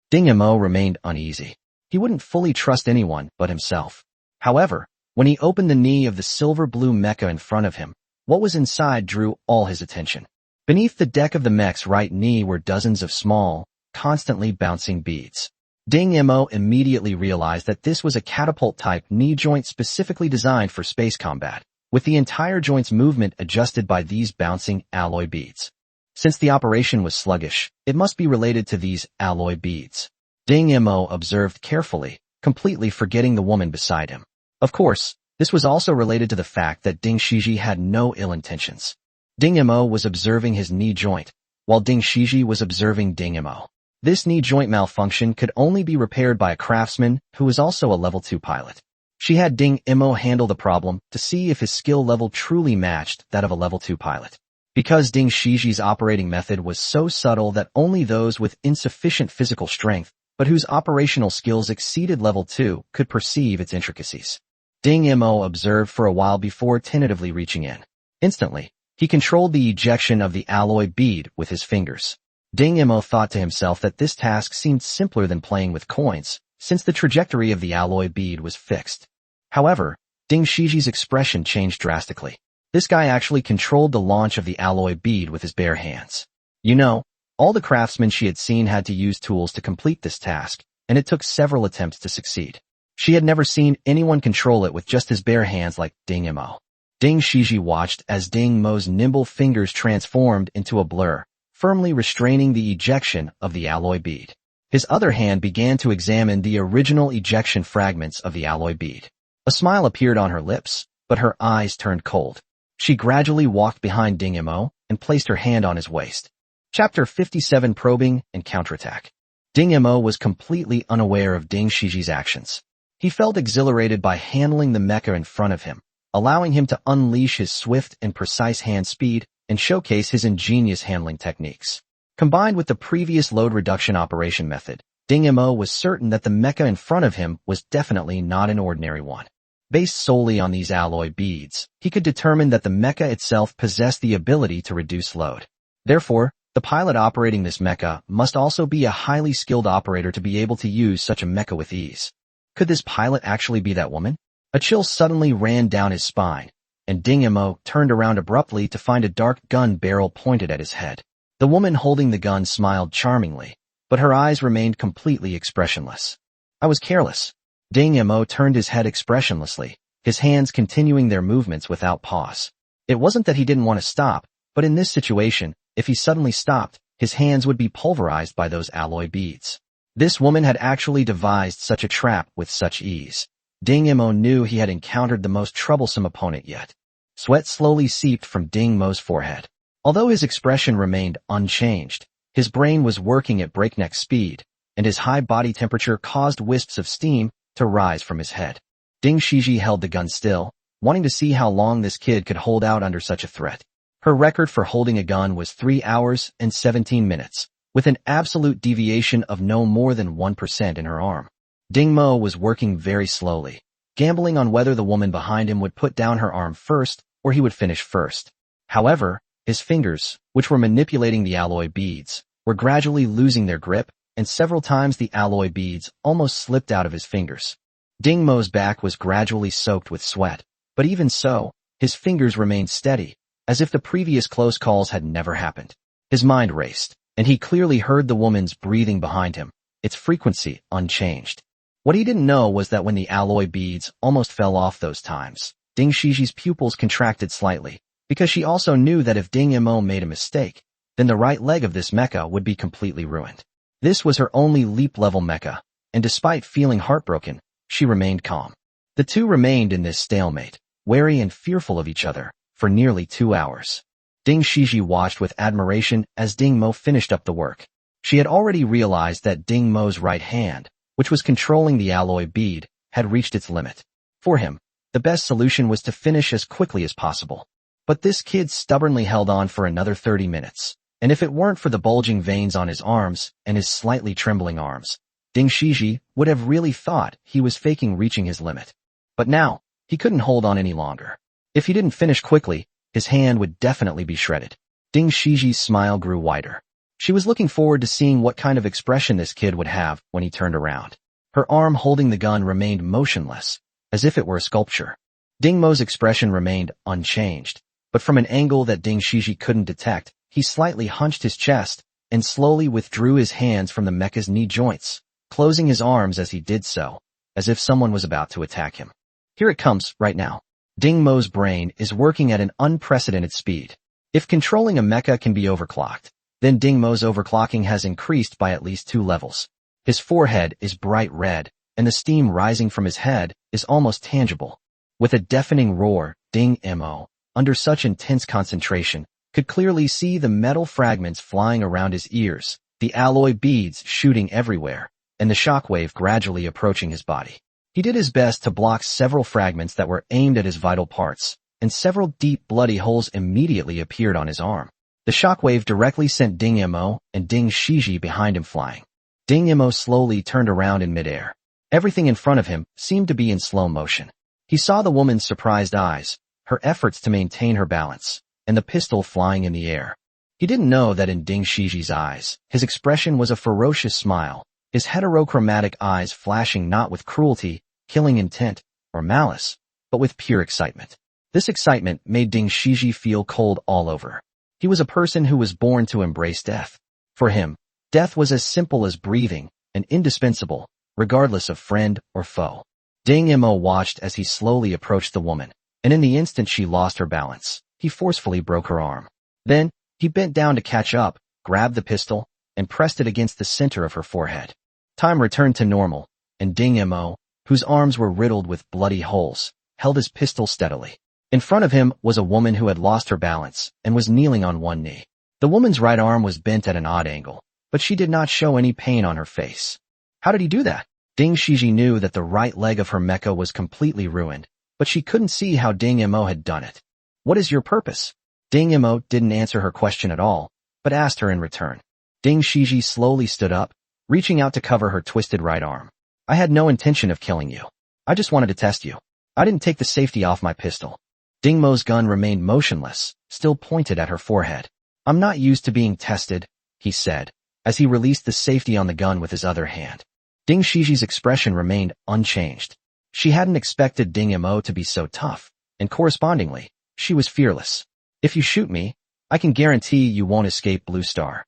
Ding Mo remained uneasy. He wouldn't fully trust anyone but himself. However, when he opened the knee of the silver-blue mecha in front of him, what was inside drew all his attention. Beneath the deck of the mech's right knee were dozens of small, constantly bouncing beads. Ding Mo immediately realized that this was a catapult-type knee joint specifically designed for space combat, with the entire joint's movement adjusted by these bouncing alloy beads. Since the operation was sluggish, it must be related to these alloy beads. Ding Mo observed carefully, completely forgetting the woman beside him. Of course, this was also related to the fact that Ding Shiji had no ill intentions. Ding Mo was observing his knee joint, while Ding Shiji was observing Ding Mo. This knee joint malfunction could only be repaired by a craftsman who was also a level 2 pilot. She had Ding Mo handle the problem to see if his skill level truly matched that of a level 2 pilot. Because Ding Shiji's operating method was so subtle that only those with insufficient physical strength, but whose operational skills exceeded level 2, could perceive its intricacies. Ding Mo observed for a while before tentatively reaching in. Instantly, he controlled the ejection of the alloy bead with his fingers. Ding Mo thought to himself that this task seemed simpler than playing with coins, since the trajectory of the alloy bead was fixed. However, Ding Shiji's expression changed drastically. This guy actually controlled the launch of the alloy bead with his bare hands. You know, all the craftsmen she had seen had to use tools to complete this task, and it took several attempts to succeed. She had never seen anyone control it with just his bare hands like Ding Mo. Ding Shiji watched as Ding Mo's nimble fingers transformed into a blur, firmly restraining the ejection of the alloy bead. His other hand began to examine the original ejection fragments of the alloy bead. A smile appeared on her lips, but her eyes turned cold. She gradually walked behind Ding Mo and placed her hand on his waist. Chapter 57: Probing and Counterattack. Ding Mo was completely unaware of Ding Shiji's actions. He felt exhilarated by handling the mecha in front of him, allowing him to unleash his swift and precise hand speed and showcase his ingenious handling techniques. Combined with the previous load reduction operation method, Ding Mo was certain that the mecha in front of him was definitely not an ordinary one. Based solely on these alloy beads, he could determine that the mecha itself possessed the ability to reduce load. Therefore, the pilot operating this mecha must also be a highly skilled operator to be able to use such a mecha with ease. Could this pilot actually be that woman? A chill suddenly ran down his spine, and Ding Mo turned around abruptly to find a dark gun barrel pointed at his head. The woman holding the gun smiled charmingly, but her eyes remained completely expressionless. I was careless. Ding Mo turned his head expressionlessly, his hands continuing their movements without pause. It wasn't that he didn't want to stop, but in this situation, if he suddenly stopped, his hands would be pulverized by those alloy beads. This woman had actually devised such a trap with such ease. Ding Mo knew he had encountered the most troublesome opponent yet. Sweat slowly seeped from Ding Mo's forehead. Although his expression remained unchanged, his brain was working at breakneck speed, and his high body temperature caused wisps of steam to rise from his head. Ding Shiji held the gun still, wanting to see how long this kid could hold out under such a threat. Her record for holding a gun was 3 hours and 17 minutes, with an absolute deviation of no more than 1% in her arm. Ding Mo was working very slowly, gambling on whether the woman behind him would put down her arm first or he would finish first. However, his fingers, which were manipulating the alloy beads, were gradually losing their grip, and several times the alloy beads almost slipped out of his fingers. Ding Mo's back was gradually soaked with sweat, but even so, his fingers remained steady, as if the previous close calls had never happened. His mind raced, and he clearly heard the woman's breathing behind him, its frequency unchanged. What he didn't know was that when the alloy beads almost fell off those times, Ding Shiji's pupils contracted slightly, because she also knew that if Ding Mo made a mistake, then the right leg of this mecha would be completely ruined. This was her only leap-level mecha, and despite feeling heartbroken, she remained calm. The two remained in this stalemate, wary and fearful of each other, for nearly 2 hours. Ding Shiji watched with admiration as Ding Mo finished up the work. She had already realized that Ding Mo's right hand, which was controlling the alloy bead, had reached its limit. For him, the best solution was to finish as quickly as possible. But this kid stubbornly held on for another 30 minutes, and if it weren't for the bulging veins on his arms and his slightly trembling arms, Ding Shiji would have really thought he was faking reaching his limit. But now, he couldn't hold on any longer. If he didn't finish quickly, his hand would definitely be shredded. Ding Shiji's smile grew wider. She was looking forward to seeing what kind of expression this kid would have when he turned around. Her arm holding the gun remained motionless, as if it were a sculpture. Ding Mo's expression remained unchanged, but from an angle that Ding Shiji couldn't detect, he slightly hunched his chest and slowly withdrew his hands from the mecha's knee joints, closing his arms as he did so, as if someone was about to attack him. Here it comes, right now. Ding Mo's brain is working at an unprecedented speed. If controlling a mecha can be overclocked, then Ding Mo's overclocking has increased by at least 2 levels. His forehead is bright red, and the steam rising from his head is almost tangible. With a deafening roar, Ding Mo, under such intense concentration, could clearly see the metal fragments flying around his ears, the alloy beads shooting everywhere, and the shockwave gradually approaching his body. He did his best to block several fragments that were aimed at his vital parts, and several deep bloody holes immediately appeared on his arm. The shockwave directly sent Ding Mo and Ding Shiji behind him flying. Ding Mo slowly turned around in midair. Everything in front of him seemed to be in slow motion. He saw the woman's surprised eyes, her efforts to maintain her balance, and the pistol flying in the air. He didn't know that in Ding Shiji's eyes, his expression was a ferocious smile, his heterochromatic eyes flashing not with cruelty, killing intent, or malice, but with pure excitement. This excitement made Ding Shiji feel cold all over. He was a person who was born to embrace death. For him, death was as simple as breathing, and indispensable, regardless of friend or foe. Ding Mo watched as he slowly approached the woman, and in the instant she lost her balance, he forcefully broke her arm. Then, he bent down to catch up, grabbed the pistol, and pressed it against the center of her forehead. Time returned to normal, and Ding Mo, whose arms were riddled with bloody holes, held his pistol steadily. In front of him was a woman who had lost her balance and was kneeling on one knee. The woman's right arm was bent at an odd angle, but she did not show any pain on her face. How did he do that? Ding Shiji knew that the right leg of her mecha was completely ruined, but she couldn't see how Ding Mo had done it. What is your purpose? Ding Mo didn't answer her question at all, but asked her in return. Ding Shiji slowly stood up, reaching out to cover her twisted right arm. I had no intention of killing you. I just wanted to test you. I didn't take the safety off my pistol. Ding Mo's gun remained motionless, still pointed at her forehead. I'm not used to being tested, he said, as he released the safety on the gun with his other hand. Ding Shiji's expression remained unchanged. She hadn't expected Ding Mo to be so tough, and correspondingly, she was fearless. If you shoot me, I can guarantee you won't escape, Blue Star.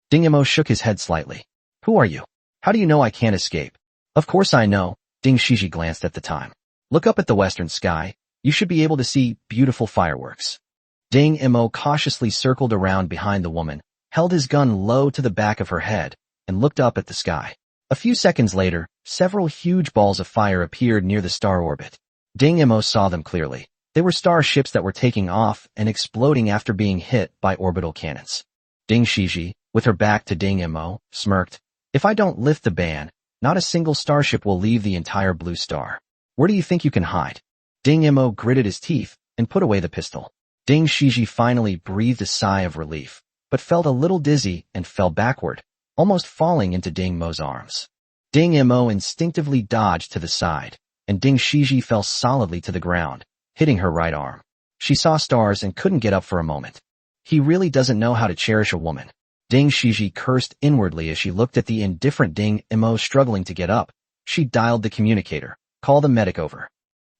Ding Mo shook his head slightly. Who are you? How do you know I can't escape? Of course I know, Ding Shiji glanced at the time. Look up at the western sky. You should be able to see beautiful fireworks. Ding Mo cautiously circled around behind the woman, held his gun low to the back of her head, and looked up at the sky. A few seconds later, several huge balls of fire appeared near the star orbit. Ding Mo saw them clearly. They were starships that were taking off and exploding after being hit by orbital cannons. Ding Shiji, with her back to Ding Mo, smirked. If I don't lift the ban, not a single starship will leave the entire Blue Star. Where do you think you can hide? Ding Mo gritted his teeth and put away the pistol. Ding Shiji finally breathed a sigh of relief, but felt a little dizzy and fell backward, almost falling into Ding Mo's arms. Ding Mo instinctively dodged to the side, and Ding Shiji fell solidly to the ground, hitting her right arm. She saw stars and couldn't get up for a moment. He really doesn't know how to cherish a woman. Ding Shiji cursed inwardly as she looked at the indifferent Ding Mo struggling to get up. She dialed the communicator, called the medic over.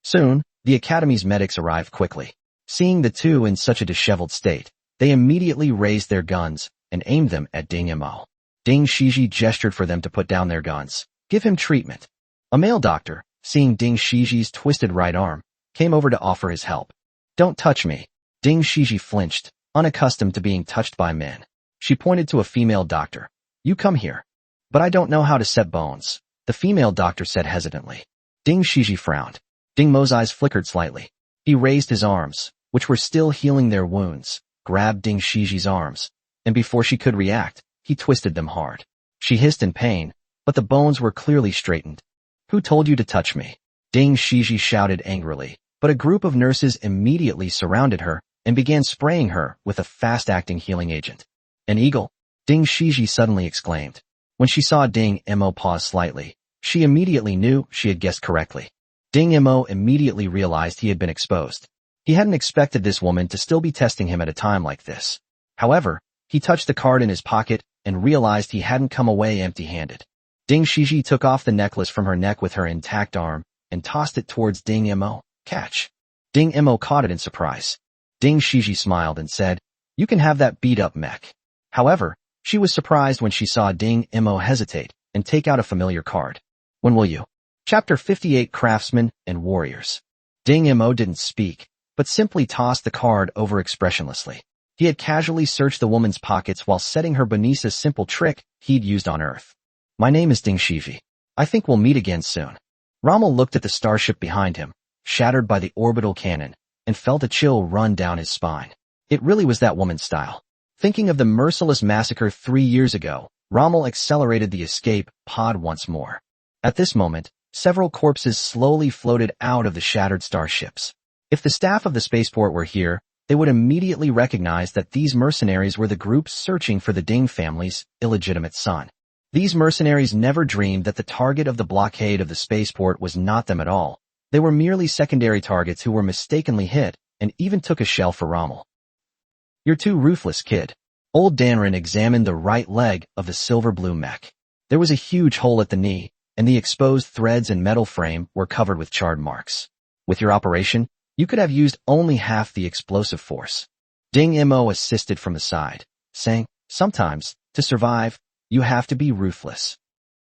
Soon, the Academy's medics arrived quickly. Seeing the two in such a disheveled state, they immediately raised their guns and aimed them at Ding Mo. Ding Shiji gestured for them to put down their guns. Give him treatment. A male doctor, seeing Ding Shiji's twisted right arm, came over to offer his help. Don't touch me. Ding Shiji flinched, unaccustomed to being touched by men. She pointed to a female doctor. You come here. But I don't know how to set bones, the female doctor said hesitantly. Ding Shiji frowned. Ding Mo's eyes flickered slightly. He raised his arms, which were still healing their wounds, grabbed Ding Shiji's arms, and before she could react, he twisted them hard. She hissed in pain, but the bones were clearly straightened. Who told you to touch me? Ding Shiji shouted angrily, but a group of nurses immediately surrounded her and began spraying her with a fast-acting healing agent. An eagle? Ding Shiji suddenly exclaimed. When she saw Ding Mo pause slightly, she immediately knew she had guessed correctly. Ding Mo immediately realized he had been exposed. He hadn't expected this woman to still be testing him at a time like this. However, he touched the card in his pocket and realized he hadn't come away empty-handed. Ding Shiji took off the necklace from her neck with her intact arm and tossed it towards Ding Mo. Catch. Ding Mo caught it in surprise. Ding Shiji smiled and said, You can have that beat-up mech. However, she was surprised when she saw Ding Mo hesitate and take out a familiar card. When will you? Chapter 58 Craftsmen and Warriors. Ding Mo didn't speak, but simply tossed the card over expressionlessly. He had casually searched the woman's pockets while setting her beneath a simple trick he'd used on Earth. My name is Ding Shiji. I think we'll meet again soon. Rommel looked at the starship behind him, shattered by the orbital cannon, and felt a chill run down his spine. It really was that woman's style. Thinking of the merciless massacre 3 years ago, Rommel accelerated the escape pod once more. At this moment, several corpses slowly floated out of the shattered starships. If the staff of the spaceport were here, they would immediately recognize that these mercenaries were the group searching for the Ding family's illegitimate son. These mercenaries never dreamed that the target of the blockade of the spaceport was not them at all. They were merely secondary targets who were mistakenly hit and even took a shell for Rommel. "You're too ruthless, kid." Old Danrin examined the right leg of the silver-blue mech. There was a huge hole at the knee, and the exposed threads and metal frame were covered with charred marks. "With your operation, you could have used only half the explosive force." Ding Mo assisted from the side, saying, "Sometimes, to survive, you have to be ruthless."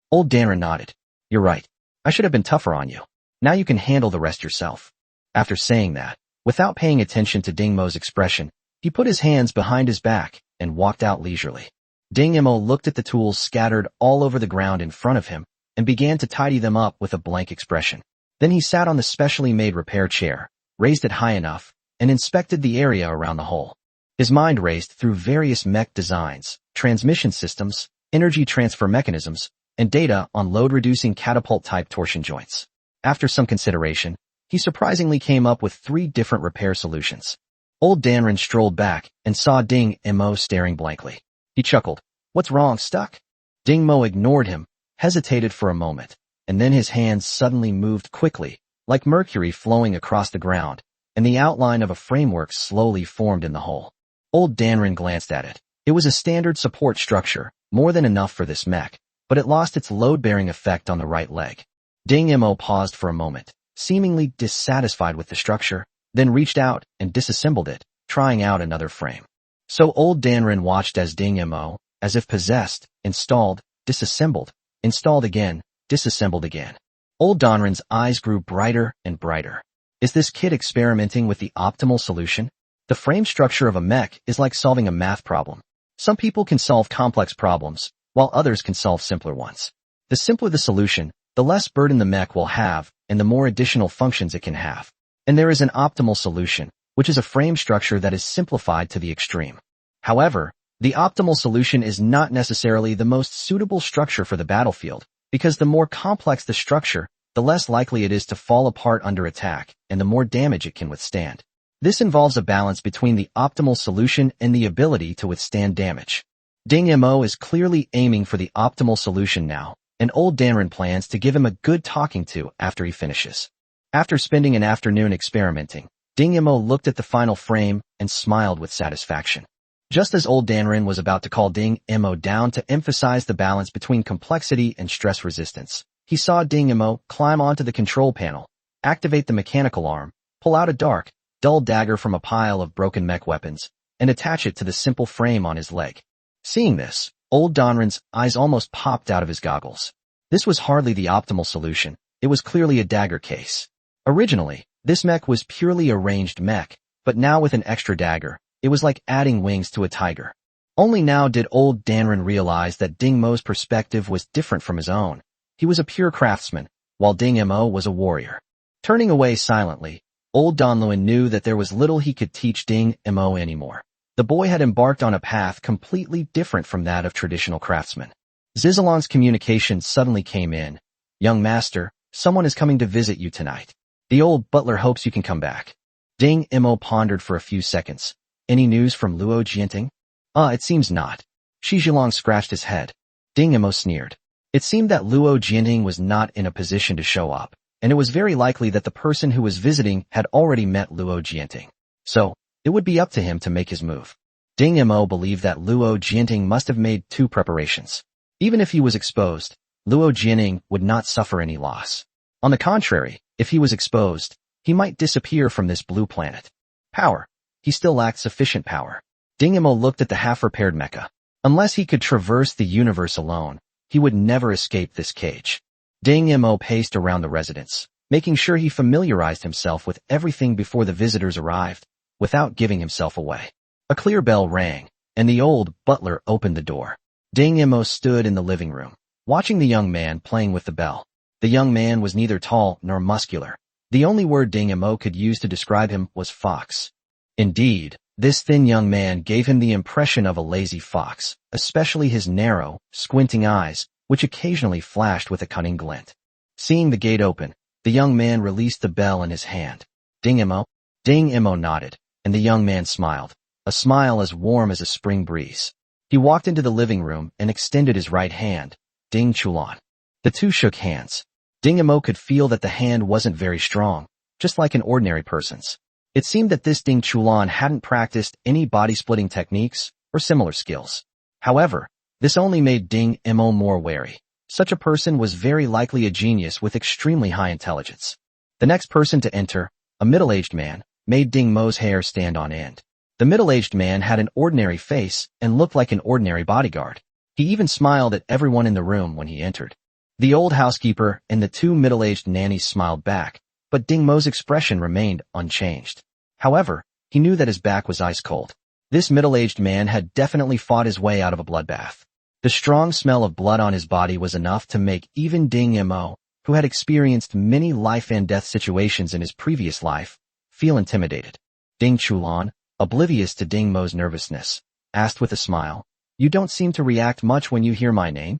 Old Danrin nodded. "You're right. I should have been tougher on you. Now you can handle the rest yourself." After saying that, without paying attention to Ding Mo's expression, he put his hands behind his back and walked out leisurely. Ding Mo looked at the tools scattered all over the ground in front of him and began to tidy them up with a blank expression. Then he sat on the specially made repair chair, raised it high enough, and inspected the area around the hole. His mind raced through various mech designs, transmission systems, energy transfer mechanisms, and data on load-reducing catapult-type torsion joints. After some consideration, he surprisingly came up with 3 different repair solutions. Old Danrin strolled back and saw Ding Mo staring blankly. He chuckled. "What's wrong, stuck?" Ding Mo ignored him, hesitated for a moment, and then his hands suddenly moved quickly, like mercury flowing across the ground, and the outline of a framework slowly formed in the hole. Old Danrin glanced at it. It was a standard support structure, more than enough for this mech, but it lost its load-bearing effect on the right leg. Ding Mo paused for a moment, seemingly dissatisfied with the structure, then reached out and disassembled it, trying out another frame. So old Danrin watched as Ding Mo, as if possessed, installed, disassembled, installed again, disassembled again. Old Danrin's eyes grew brighter and brighter. Is this kid experimenting with the optimal solution? The frame structure of a mech is like solving a math problem. Some people can solve complex problems, while others can solve simpler ones. The simpler the solution, the less burden the mech will have, and the more additional functions it can have. And there is an optimal solution, which is a frame structure that is simplified to the extreme. However, the optimal solution is not necessarily the most suitable structure for the battlefield, because the more complex the structure, the less likely it is to fall apart under attack, and the more damage it can withstand. This involves a balance between the optimal solution and the ability to withstand damage. Ding Mo is clearly aiming for the optimal solution now, and old Danrin plans to give him a good talking to after he finishes. After spending an afternoon experimenting, Ding Mo looked at the final frame and smiled with satisfaction. Just as old Danrin was about to call Ding Mo down to emphasize the balance between complexity and stress resistance, he saw Ding Mo climb onto the control panel, activate the mechanical arm, pull out a dark, dull dagger from a pile of broken mech weapons, and attach it to the simple frame on his leg. Seeing this, old Danrin's eyes almost popped out of his goggles. This was hardly the optimal solution. It was clearly a dagger case. Originally, this mech was purely a ranged mech, but now with an extra dagger, it was like adding wings to a tiger. Only now did old Danrin realize that Ding Mo's perspective was different from his own. He was a pure craftsman, while Ding Mo was a warrior. Turning away silently, old Donluin knew that there was little he could teach Ding Mo anymore. The boy had embarked on a path completely different from that of traditional craftsmen. Zizalon's communication suddenly came in. "Young master, someone is coming to visit you tonight. The old butler hopes you can come back." Ding Mo pondered for a few seconds. "Any news from Luo Jianting?" It seems not." Shi Zhilong scratched his head. Ding Mo sneered. It seemed that Luo Jianting was not in a position to show up, and it was very likely that the person who was visiting had already met Luo Jianting. So, it would be up to him to make his move. Ding Mo believed that Luo Jianting must have made 2 preparations. Even if he was exposed, Luo Jianting would not suffer any loss. On the contrary, if he was exposed, he might disappear from this blue planet. Power. He still lacked sufficient power. Ding Mo looked at the half-repaired mecha. Unless he could traverse the universe alone, he would never escape this cage. Ding Mo paced around the residence, making sure he familiarized himself with everything before the visitors arrived, without giving himself away. A clear bell rang, and the old butler opened the door. Ding Mo stood in the living room, watching the young man playing with the bell. The young man was neither tall nor muscular. The only word Ding Mo could use to describe him was fox. Indeed, This thin young man gave him the impression of a lazy fox, especially his narrow, squinting eyes, which occasionally flashed with a cunning glint. Seeing the gate open, the young man released the bell in his hand. Ding Imo? Ding Imo nodded, and the young man smiled, a smile as warm as a spring breeze. He walked into the living room and extended his right hand. Ding Chulan. The two shook hands. Ding Imo could feel that the hand wasn't very strong, just like an ordinary person's. It seemed that this Ding Chulan hadn't practiced any body-splitting techniques or similar skills. However, this only made Ding Imo more wary. Such a person was very likely a genius with extremely high intelligence. The next person to enter, a middle-aged man, made Ding Mo's hair stand on end. The middle-aged man had an ordinary face and looked like an ordinary bodyguard. He even smiled at everyone in the room when he entered. The old housekeeper and the two middle-aged nannies smiled back, but Ding Mo's expression remained unchanged. However, he knew that his back was ice cold. This middle-aged man had definitely fought his way out of a bloodbath. The strong smell of blood on his body was enough to make even Ding Imo, who had experienced many life-and-death situations in his previous life, feel intimidated. Ding Chulan, oblivious to Ding Mo's nervousness, asked with a smile, "You don't seem to react much when you hear my name?"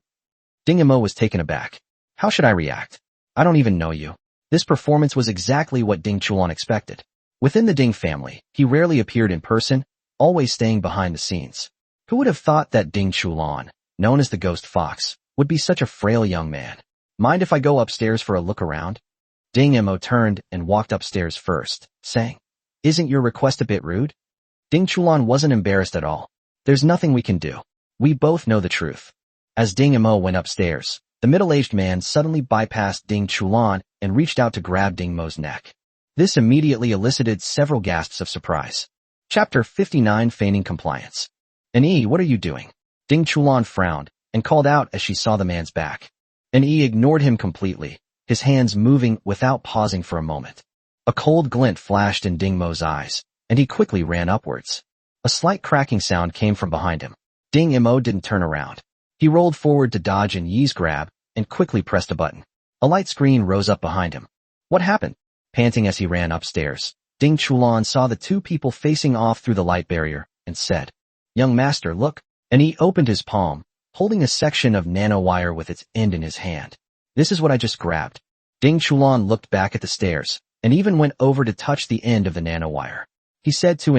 Ding Imo was taken aback. "How should I react? I don't even know you." This performance was exactly what Ding Chulan expected. Within the Ding family, he rarely appeared in person, always staying behind the scenes. Who would have thought that Ding Chulan, known as the Ghost Fox, would be such a frail young man? "Mind if I go upstairs for a look around?" Ding Imo turned and walked upstairs first, saying, "Isn't your request a bit rude?" Ding Chulan wasn't embarrassed at all. "There's nothing we can do. We both know the truth." As Ding Imo went upstairs, the middle-aged man suddenly bypassed Ding Chulan and reached out to grab Ding Mo's neck. This immediately elicited several gasps of surprise. Chapter 59, Feigning Compliance. What are you doing?" Ding Chulan frowned and called out as she saw the man's back. Ignored him completely, his hands moving without pausing for a moment. A cold glint flashed in Ding Mo's eyes, and he quickly ran upwards. A slight cracking sound came from behind him. Ding Imo didn't turn around. He rolled forward to dodge Yi's grab and quickly pressed a button. A light screen rose up behind him. "What happened?" Panting as he ran upstairs, Ding Chulan saw the two people facing off through the light barrier and said, "Young master, look." He opened his palm, holding a section of nanowire with its end in his hand. "This is what I just grabbed." Ding Chulan looked back at the stairs and even went over to touch the end of the nanowire. He said to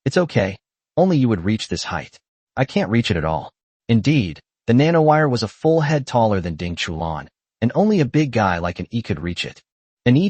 "It's okay. Only you would reach this height. I can't reach it at all." Indeed, the nanowire was a full head taller than Ding Chulan, and only a big guy like could reach it.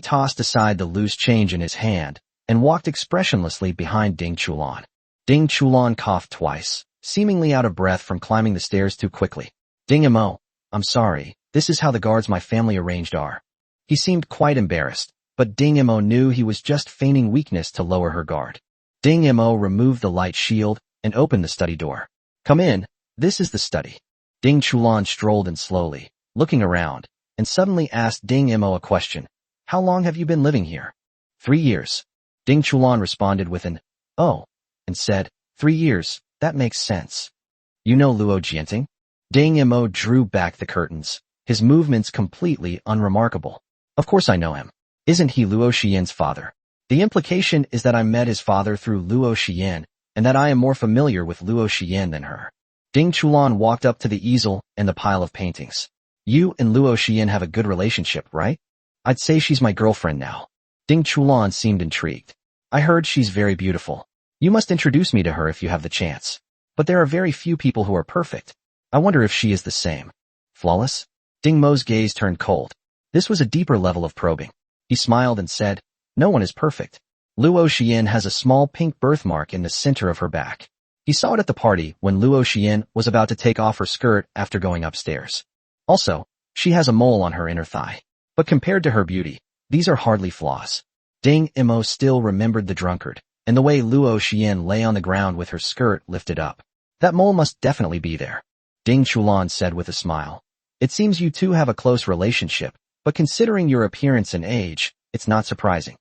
Tossed aside the loose change in his hand and walked expressionlessly behind Ding Chulan. Ding Chulan coughed twice, seemingly out of breath from climbing the stairs too quickly. "Ding Imo, I'm sorry, this is how the guards my family arranged are." He seemed quite embarrassed, but Ding Imo knew he was just feigning weakness to lower her guard. Ding Imo removed the light shield and opened the study door. "Come in, this is the study." Ding Chulan strolled in slowly, looking around, and suddenly asked Ding Imo a question. "How long have you been living here?" 3 years. Ding Chulan responded with an, "Oh," and said, 3 years, that makes sense. "You know Luo Jianting?" Ding Imo drew back the curtains, his movements completely unremarkable. "Of course I know him. Isn't he Luo Xian's father?" The implication is that I met his father through Luo Xian, and that I am more familiar with Luo Xian than her. Ding Chulan walked up to the easel and the pile of paintings. "You and Luo Xian have a good relationship, right?" "I'd say she's my girlfriend now." Ding Chulan seemed intrigued. "I heard she's very beautiful. You must introduce me to her if you have the chance. But there are very few people who are perfect. I wonder if she is the same." "Flawless?" Ding Mo's gaze turned cold. This was a deeper level of probing. He smiled and said, "No one is perfect. Luo Xian has a small pink birthmark in the center of her back. He saw it at the party when Luo Xian was about to take off her skirt after going upstairs. Also, she has a mole on her inner thigh. But compared to her beauty, these are hardly flaws." Ding Imo still remembered the drunkard, and the way Luo Xian lay on the ground with her skirt lifted up. "That mole must definitely be there." Ding Chulan said with a smile. "It seems you two have a close relationship, but considering your appearance and age, it's not surprising."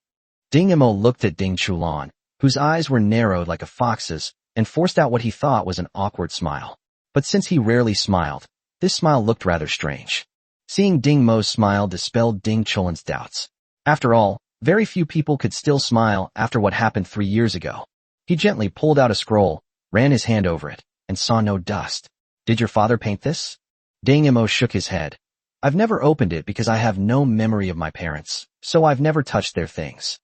Ding Imo looked at Ding Chulan, whose eyes were narrowed like a fox's, and forced out what he thought was an awkward smile. But since he rarely smiled, this smile looked rather strange. Seeing Ding Mo's smile dispelled Ding Chulan's doubts. After all, very few people could still smile after what happened 3 years ago. He gently pulled out a scroll, ran his hand over it, and saw no dust. Did your father paint this? Ding Mo shook his head. I've never opened it because I have no memory of my parents, so I've never touched their things.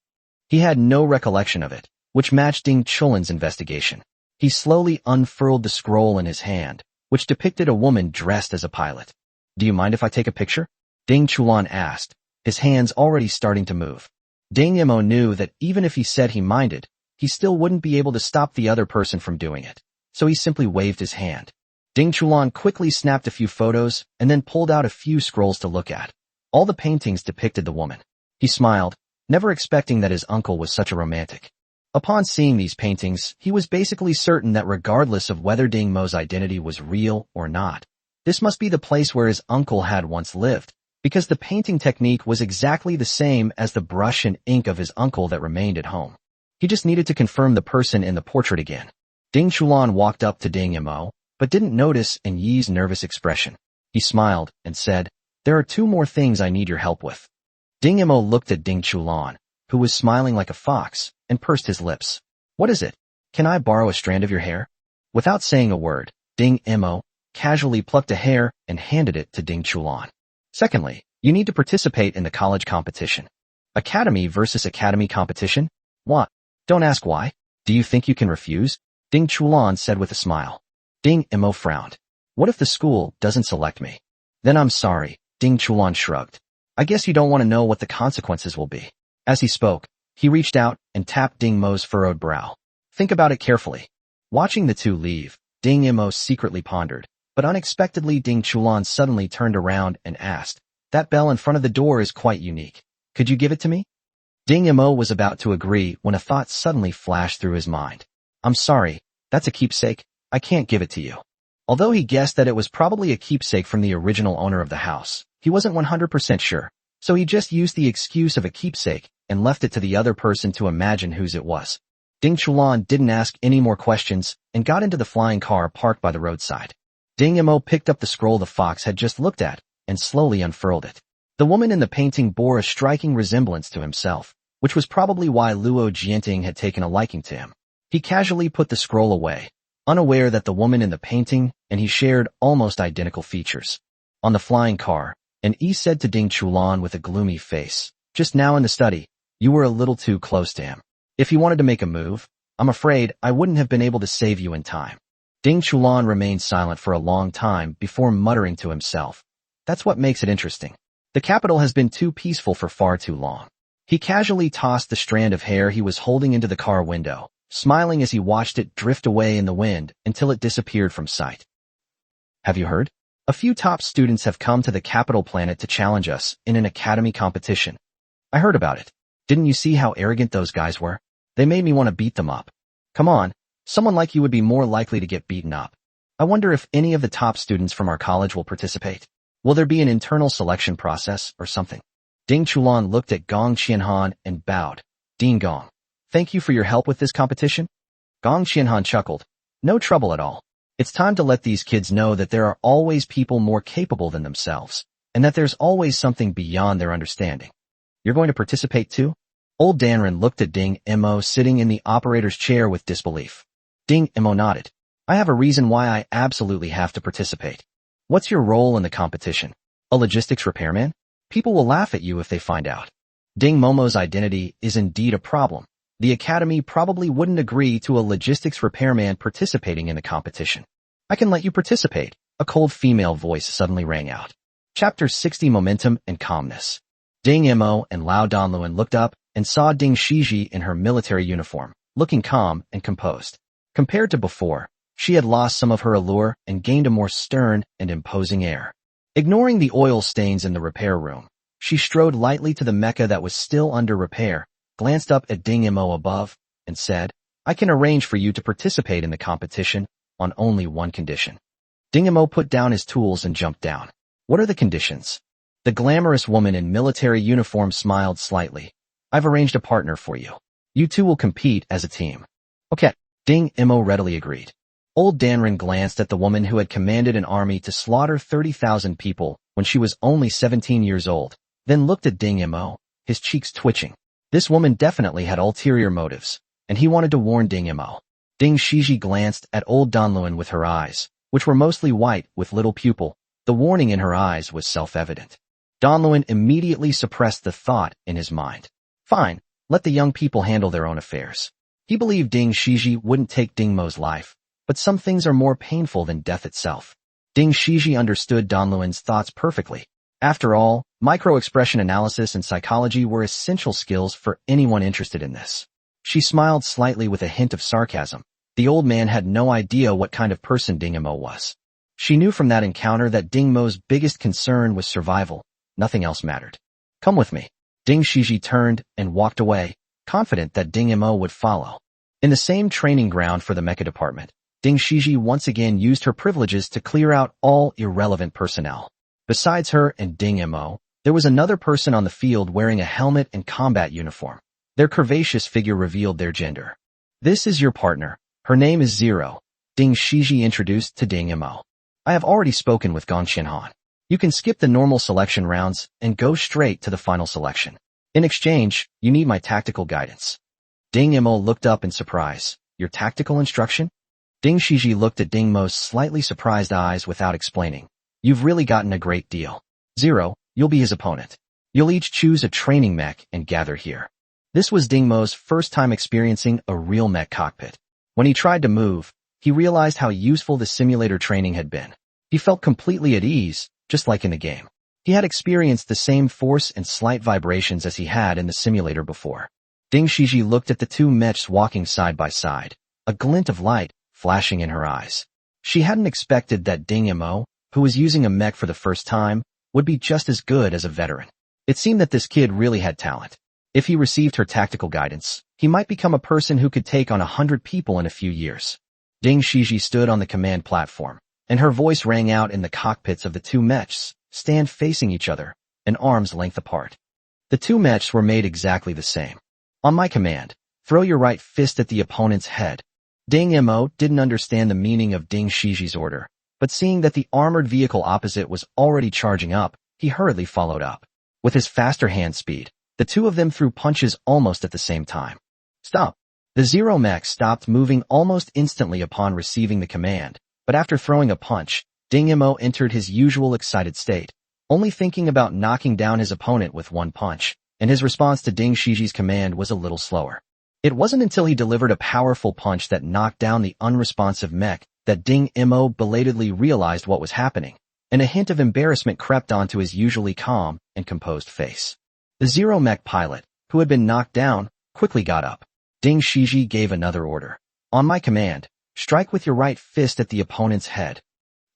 He had no recollection of it, which matched Ding Chulin's investigation. He slowly unfurled the scroll in his hand, which depicted a woman dressed as a pilot. Do you mind if I take a picture? Ding Chulin asked, his hands already starting to move. Ding Mo knew that even if he said he minded, he still wouldn't be able to stop the other person from doing it, so he simply waved his hand. Ding Chulin quickly snapped a few photos and then pulled out a few scrolls to look at. All the paintings depicted the woman. He smiled, never expecting that his uncle was such a romantic. Upon seeing these paintings, he was basically certain that regardless of whether Ding Mo's identity was real or not, this must be the place where his uncle had once lived, because the painting technique was exactly the same as the brush and ink of his uncle that remained at home. He just needed to confirm the person in the portrait again. Ding Chulin walked up to Ding Mo, but didn't notice in Yi's nervous expression. He smiled and said, there are 2 more things I need your help with. Ding Mo looked at Ding Chulin, who was smiling like a fox, and pursed his lips. What is it? Can I borrow a strand of your hair? Without saying a word, Ding Mo casually plucked a hair and handed it to Ding Chulin. Secondly, you need to participate in the college competition. Academy versus academy competition? What? Don't ask why. Do you think you can refuse? Ding Chulin said with a smile. Ding Mo frowned. What if the school doesn't select me? Then I'm sorry, Ding Chulin shrugged. I guess you don't want to know what the consequences will be. As he spoke, he reached out and tapped Ding Mo's furrowed brow. Think about it carefully. Watching the two leave, Ding Mo secretly pondered, but unexpectedly Ding Chulin suddenly turned around and asked, that bell in front of the door is quite unique. Could you give it to me? Ding Mo was about to agree when a thought suddenly flashed through his mind. I'm sorry, that's a keepsake. I can't give it to you. Although he guessed that it was probably a keepsake from the original owner of the house, he wasn't 100% sure, so he just used the excuse of a keepsake and left it to the other person to imagine whose it was. Ding Chulin didn't ask any more questions and got into the flying car parked by the roadside. Ding Mo picked up the scroll the fox had just looked at and slowly unfurled it. The woman in the painting bore a striking resemblance to himself, which was probably why Luo Jianting had taken a liking to him. He casually put the scroll away, unaware that the woman in the painting and he shared almost identical features. On the flying car, an Yi said to Ding Chulin with a gloomy face, just now in the study, you were a little too close to him. If he wanted to make a move, I'm afraid I wouldn't have been able to save you in time. Ding Chulin remained silent for a long time before muttering to himself. That's what makes it interesting. The capital has been too peaceful for far too long. He casually tossed the strand of hair he was holding into the car window, smiling as he watched it drift away in the wind until it disappeared from sight. Have you heard? A few top students have come to the capital planet to challenge us in an academy competition. I heard about it. Didn't you see how arrogant those guys were? They made me want to beat them up. Come on, someone like you would be more likely to get beaten up. I wonder if any of the top students from our college will participate. Will there be an internal selection process or something? Ding Chulin looked at Gong Qianhan and bowed. Ding Gong, thank you for your help with this competition. Gong Qianhan chuckled. No trouble at all. It's time to let these kids know that there are always people more capable than themselves, and that there's always something beyond their understanding. You're going to participate too? Old Danren looked at Ding Mo sitting in the operator's chair with disbelief. Ding Mo nodded. I have a reason why I absolutely have to participate. What's your role in the competition? A logistics repairman? People will laugh at you if they find out. Ding Momo's identity is indeed a problem. The academy probably wouldn't agree to a logistics repairman participating in the competition. I can let you participate, a cold female voice suddenly rang out. Chapter 60 Momentum and Calmness. Ding Mo and Lao Donluan looked up and saw Ding Shiji in her military uniform, looking calm and composed. Compared to before, she had lost some of her allure and gained a more stern and imposing air. Ignoring the oil stains in the repair room, she strode lightly to the mecha that was still under repair, glanced up at Ding Mo above, and said, I can arrange for you to participate in the competition on only one condition. Ding Mo put down his tools and jumped down. What are the conditions? The glamorous woman in military uniform smiled slightly. I've arranged a partner for you. You two will compete as a team. Okay, Ding Mo readily agreed. Old Danren glanced at the woman who had commanded an army to slaughter 30,000 people when she was only 17 years old, then looked at Ding Mo, his cheeks twitching. This woman definitely had ulterior motives. and he wanted to warn Ding Mo. Ding Shiji glanced at old Donluan with her eyes, which were mostly white with little pupil. The warning in her eyes was self-evident. Donluan immediately suppressed the thought in his mind. Fine, let the young people handle their own affairs. He believed Ding Shiji wouldn't take Ding Mo's life, but some things are more painful than death itself. Ding Shiji understood Donluan's thoughts perfectly. After all, micro-expression analysis and psychology were essential skills for anyone interested in this. She smiled slightly with a hint of sarcasm. The old man had no idea what kind of person Ding Mo was. She knew from that encounter that Ding Mo's biggest concern was survival. Nothing else mattered. Come with me. Ding Shiji turned and walked away, confident that Ding Mo would follow. In the same training ground for the mecha department, Ding Shiji once again used her privileges to clear out all irrelevant personnel. Besides her and Ding Mo, there was another person on the field wearing a helmet and combat uniform. Their curvaceous figure revealed their gender. This is your partner. Her name is Zero, Ding Shiji introduced to Ding Mo. I have already spoken with Gong Qianhan. You can skip the normal selection rounds and go straight to the final selection. In exchange, you need my tactical guidance. Ding Mo looked up in surprise. Your tactical instruction? Ding Shiji looked at Ding Mo's slightly surprised eyes without explaining. You've really gotten a great deal. Zero, you'll be his opponent. You'll each choose a training mech and gather here. This was Ding Mo's first time experiencing a real mech cockpit. When he tried to move, he realized how useful the simulator training had been. He felt completely at ease, just like in the game. He had experienced the same force and slight vibrations as he had in the simulator before. Ding Shiji looked at the two mechs walking side by side, a glint of light flashing in her eyes. She hadn't expected that Ding Mo, who was using a mech for the first time, would be just as good as a veteran. It seemed that this kid really had talent. If he received her tactical guidance, he might become a person who could take on 100 people in a few years. Ding Shiji stood on the command platform, and her voice rang out in the cockpits of the two mechs, stand facing each other, an arm's length apart. The two mechs were made exactly the same. On my command, throw your right fist at the opponent's head. Ding Mo didn't understand the meaning of Ding Shiji's order, but seeing that the armored vehicle opposite was already charging up, he hurriedly followed up. With his faster hand speed, the two of them threw punches almost at the same time. Stop! The Zero mech stopped moving almost instantly upon receiving the command, but after throwing a punch, Ding Mo entered his usual excited state, only thinking about knocking down his opponent with one punch, and his response to Ding Shiji's command was a little slower. It wasn't until he delivered a powerful punch that knocked down the unresponsive mech that Ding Mo belatedly realized what was happening, and a hint of embarrassment crept onto his usually calm and composed face. The Zero mech pilot, who had been knocked down, quickly got up. Ding Shiji gave another order. On my command, strike with your right fist at the opponent's head.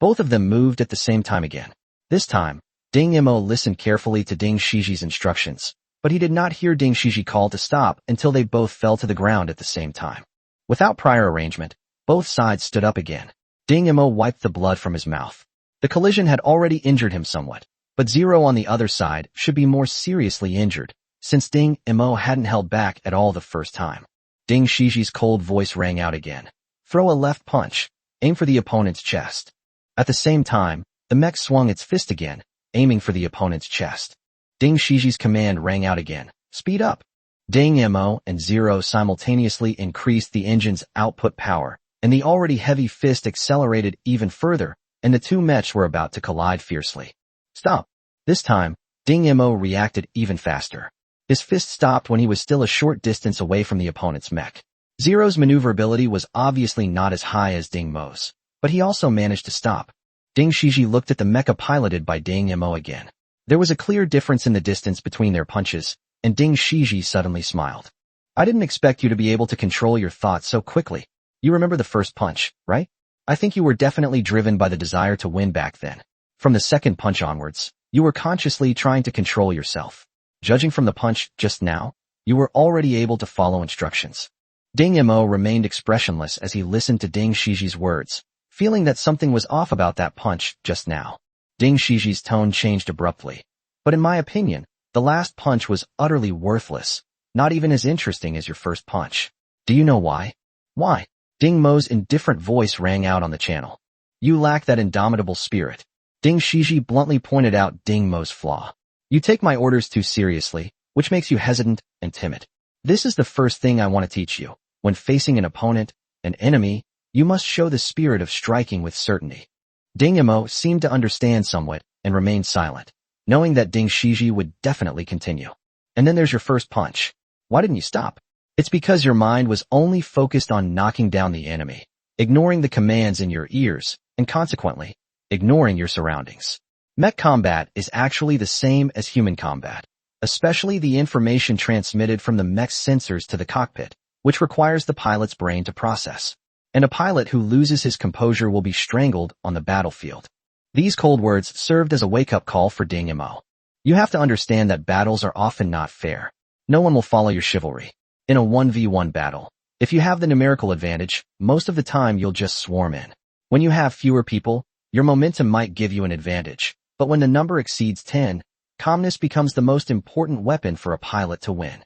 Both of them moved at the same time again. This time, Ding Mo listened carefully to Ding Shiji's instructions, but he did not hear Ding Shiji call to stop until they both fell to the ground at the same time. Without prior arrangement, both sides stood up again. Ding Mo wiped the blood from his mouth. The collision had already injured him somewhat, but Zero on the other side should be more seriously injured, since Ding Mo hadn't held back at all the first time. Ding Shiji's cold voice rang out again. Throw a left punch. Aim for the opponent's chest. At the same time, the mech swung its fist again, aiming for the opponent's chest. Ding Shiji's command rang out again. Speed up. Ding Mo and Zero simultaneously increased the engine's output power, and the already heavy fist accelerated even further, and the two mechs were about to collide fiercely. Stop. This time, Ding Mo reacted even faster. His fist stopped when he was still a short distance away from the opponent's mech. Zero's maneuverability was obviously not as high as Ding Mo's, but he also managed to stop. Ding Shiji looked at the mecha piloted by Ding Mo again. There was a clear difference in the distance between their punches, and Ding Shiji suddenly smiled. I didn't expect you to be able to control your thoughts so quickly. You remember the first punch, right? I think you were definitely driven by the desire to win back then. From the second punch onwards, you were consciously trying to control yourself. Judging from the punch just now, you were already able to follow instructions. Ding Mo remained expressionless as he listened to Ding Shiji's words, feeling that something was off about that punch just now. Ding Shiji's tone changed abruptly. But in my opinion, the last punch was utterly worthless, not even as interesting as your first punch. Do you know why? Why? Ding Mo's indifferent voice rang out on the channel. You lack that indomitable spirit. Ding Shiji bluntly pointed out Ding Mo's flaw. You take my orders too seriously, which makes you hesitant and timid. This is the first thing I want to teach you. When facing an opponent, an enemy, you must show the spirit of striking with certainty. Ding Imo seemed to understand somewhat and remained silent, knowing that Ding Shiji would definitely continue. And then there's your first punch. Why didn't you stop? It's because your mind was only focused on knocking down the enemy, ignoring the commands in your ears, and consequently, ignoring your surroundings. Mech combat is actually the same as human combat, especially the information transmitted from the mech's sensors to the cockpit, which requires the pilot's brain to process. And a pilot who loses his composure will be strangled on the battlefield. These cold words served as a wake-up call for Ding Imo. You have to understand that battles are often not fair. No one will follow your chivalry. In a 1v1 battle, if you have the numerical advantage, most of the time you'll just swarm in. When you have fewer people, your momentum might give you an advantage, but when the number exceeds 10, calmness becomes the most important weapon for a pilot to win.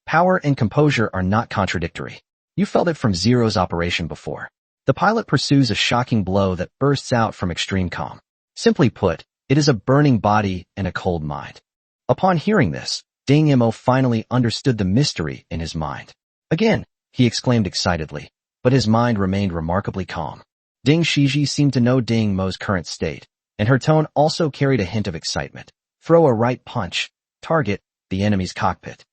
Power and composure are not contradictory. You felt it from Zero's operation before. The pilot pursues a shocking blow that bursts out from extreme calm. Simply put, it is a burning body and a cold mind. Upon hearing this, Ding Imo finally understood the mystery in his mind. Again, he exclaimed excitedly, but his mind remained remarkably calm. Ding Shiji seemed to know Ding Mo's current state, and her tone also carried a hint of excitement. Throw a right punch. Target the enemy's cockpit.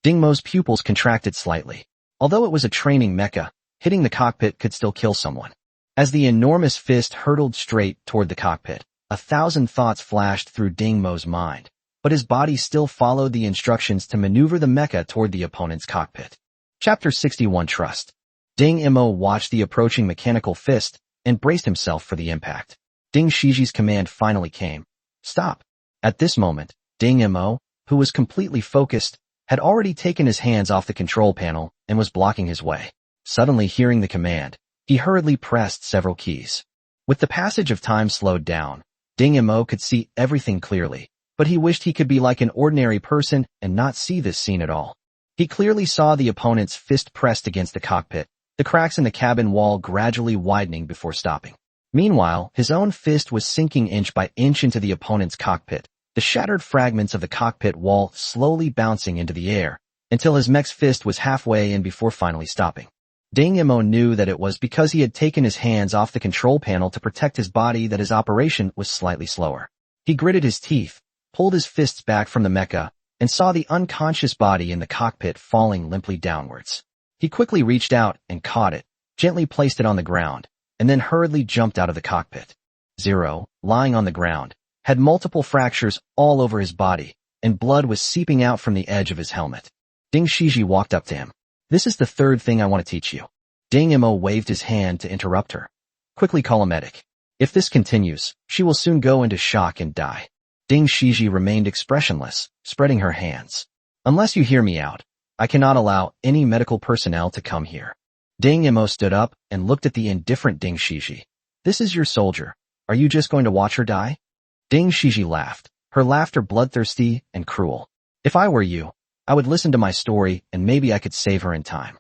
Ding Mo's pupils contracted slightly. Although it was a training mecha, hitting the cockpit could still kill someone. As the enormous fist hurtled straight toward the cockpit, 1,000 thoughts flashed through Ding Mo's mind, but his body still followed the instructions to maneuver the mecha toward the opponent's cockpit. Chapter 61 Trust. Ding Imo watched the approaching mechanical fist and braced himself for the impact. Ding Shiji's command finally came. Stop. At this moment, Ding Imo, who was completely focused, had already taken his hands off the control panel and was blocking his way. Suddenly hearing the command, he hurriedly pressed several keys. With the passage of time slowed down, Ding Imo could see everything clearly, but he wished he could be like an ordinary person and not see this scene at all. He clearly saw the opponent's fist pressed against the cockpit, the cracks in the cabin wall gradually widening before stopping. Meanwhile, his own fist was sinking inch by inch into the opponent's cockpit, the shattered fragments of the cockpit wall slowly bouncing into the air, until his mech's fist was halfway in before finally stopping. Ding Imo knew that it was because he had taken his hands off the control panel to protect his body that his operation was slightly slower. He gritted his teeth, pulled his fists back from the mecha, and saw the unconscious body in the cockpit falling limply downwards. He quickly reached out and caught it, gently placed it on the ground, and then hurriedly jumped out of the cockpit. Zero, lying on the ground, had multiple fractures all over his body, and blood was seeping out from the edge of his helmet. Ding Shiji walked up to him. This is the third thing I want to teach you. Ding Imo waved his hand to interrupt her. Quickly call a medic. If this continues, she will soon go into shock and die. Ding Shiji remained expressionless, spreading her hands. Unless you hear me out, I cannot allow any medical personnel to come here. Ding Imo stood up and looked at the indifferent Ding Shiji. This is your soldier. Are you just going to watch her die? Ding Shiji laughed, her laughter bloodthirsty and cruel. If I were you, I would listen to my story and maybe I could save her in time.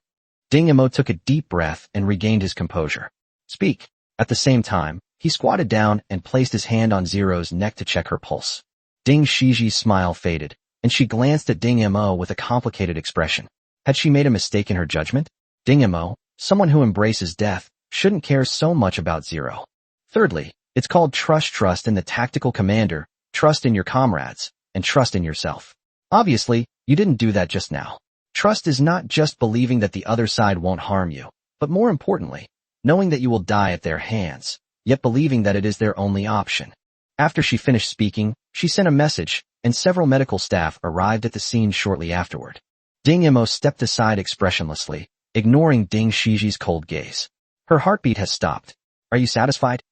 Ding Imo took a deep breath and regained his composure. Speak. At the same time, he squatted down and placed his hand on Zero's neck to check her pulse. Ding Shiji's smile faded, and she glanced at Ding Imo with a complicated expression. Had she made a mistake in her judgment? Ding Imo, someone who embraces death, shouldn't care so much about Zero. Thirdly, it's called trust in the tactical commander, trust in your comrades, and trust in yourself. Obviously, you didn't do that just now. Trust is not just believing that the other side won't harm you, but more importantly, knowing that you will die at their hands, yet believing that it is their only option. After she finished speaking, she sent a message, and several medical staff arrived at the scene shortly afterward. Ding Imo stepped aside expressionlessly, ignoring Ding Shiji's cold gaze. Her heartbeat has stopped. Are you satisfied?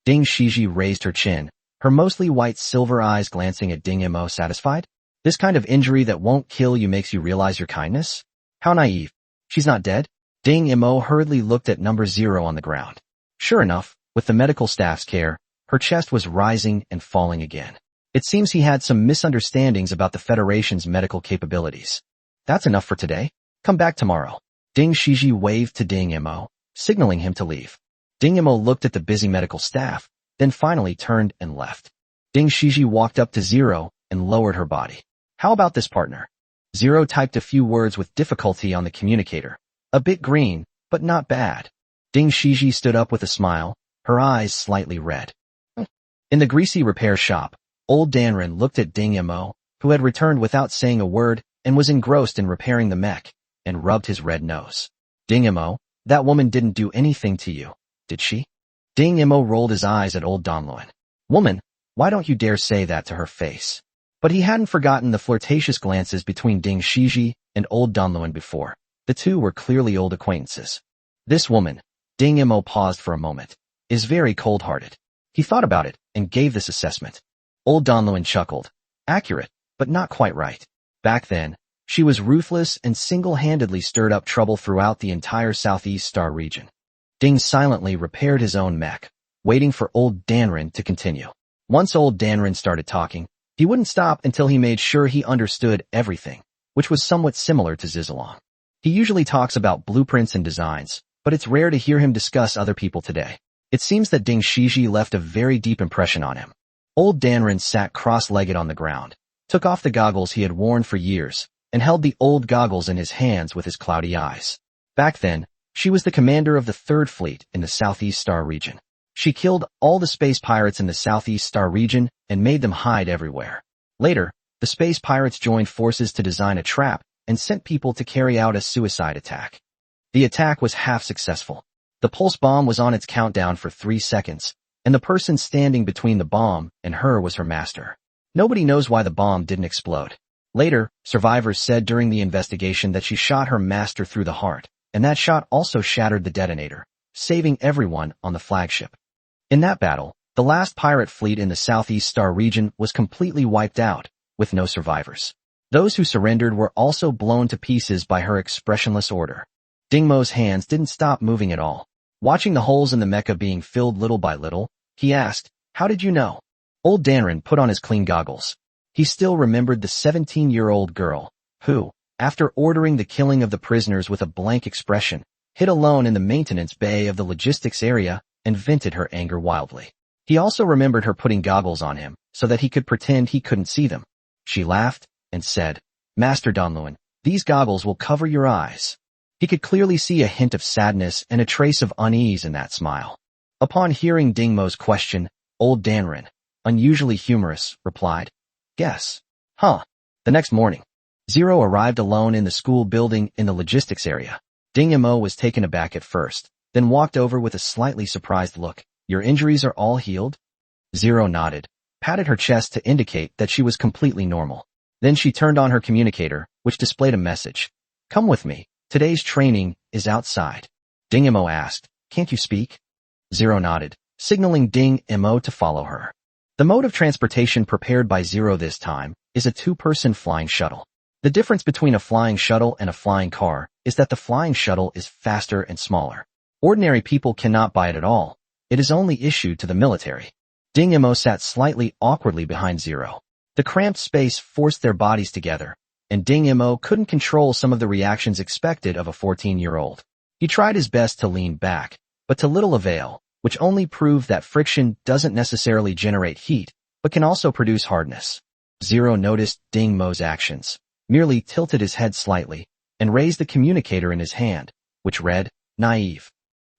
Ding Shiji raised her chin, her mostly white silver eyes glancing at Ding Imo. Satisfied? This kind of injury that won't kill you makes you realize your kindness? How naive. She's not dead? Ding Imo hurriedly looked at number 0 on the ground. Sure enough, with the medical staff's care, her chest was rising and falling again. It seems he had some misunderstandings about the Federation's medical capabilities. That's enough for today. Come back tomorrow. Ding Shiji waved to Ding Imo, signaling him to leave. Ding Imo looked at the busy medical staff, then finally turned and left. Ding Shiji walked up to Zero and lowered her body. How about this, partner? Zero typed a few words with difficulty on the communicator. A bit green, but not bad. Ding Shiji stood up with a smile, her eyes slightly red. In the greasy repair shop, old Danren looked at Ding Mo, who had returned without saying a word and was engrossed in repairing the mech, and rubbed his red nose. Ding Mo, that woman didn't do anything to you, did she? Ding Mo rolled his eyes at old Donluan. Woman, why don't you dare say that to her face? But he hadn't forgotten the flirtatious glances between Ding Shiji and old Donluan before. The two were clearly old acquaintances. This woman, Ding Mo paused for a moment, is very cold-hearted. He thought about it and gave this assessment. Old Donluan chuckled. Accurate, but not quite right. Back then, she was ruthless and single-handedly stirred up trouble throughout the entire Southeast Star region. Ding silently repaired his own mech, waiting for old Danren to continue. Once old Danren started talking, he wouldn't stop until he made sure he understood everything, which was somewhat similar to Zizalong. He usually talks about blueprints and designs, but it's rare to hear him discuss other people today. It seems that Ding Shiji left a very deep impression on him. Old Danren sat cross-legged on the ground, took off the goggles he had worn for years, and held the old goggles in his hands with his cloudy eyes. Back then, she was the commander of the 3rd Fleet in the Southeast Star region. She killed all the space pirates in the Southeast Star region and made them hide everywhere. Later, the space pirates joined forces to design a trap and sent people to carry out a suicide attack. The attack was half successful. The pulse bomb was on its countdown for 3 seconds, and the person standing between the bomb and her was her master. Nobody knows why the bomb didn't explode. Later, survivors said during the investigation that she shot her master through the heart, and that shot also shattered the detonator, saving everyone on the flagship. In that battle, the last pirate fleet in the Southeast Star region was completely wiped out, with no survivors. Those who surrendered were also blown to pieces by her expressionless order. Ding Mo's hands didn't stop moving at all. Watching the holes in the mecha being filled little by little, he asked, "How did you know?" Old Danren put on his clean goggles. He still remembered the 17-year-old girl, who, after ordering the killing of the prisoners with a blank expression, hid alone in the maintenance bay of the logistics area and vented her anger wildly. He also remembered her putting goggles on him so that he could pretend he couldn't see them. She laughed and said, "Master Donluan, these goggles will cover your eyes." He could clearly see a hint of sadness and a trace of unease in that smile. Upon hearing Ding Mo's question, old Danren, unusually humorous, replied, "Guess." Huh. The next morning, Zero arrived alone in the school building in the logistics area. Ding Mo was taken aback at first, then walked over with a slightly surprised look. "Your injuries are all healed?" Zero nodded, patted her chest to indicate that she was completely normal. Then she turned on her communicator, which displayed a message. "Come with me. Today's training is outside." Ding Mo asked, "Can't you speak?" Zero nodded, signaling Ding Mo to follow her. The mode of transportation prepared by Zero this time is a 2-person flying shuttle. The difference between a flying shuttle and a flying car is that the flying shuttle is faster and smaller. Ordinary people cannot buy it at all. It is only issued to the military. Ding Mo sat slightly awkwardly behind Zero. The cramped space forced their bodies together, and Ding Mo couldn't control some of the reactions expected of a 14-year-old. He tried his best to lean back, but to little avail, which only proved that friction doesn't necessarily generate heat, but can also produce hardness. Zero noticed Ding Mo's actions, merely tilted his head slightly, and raised the communicator in his hand, which read, "Naive."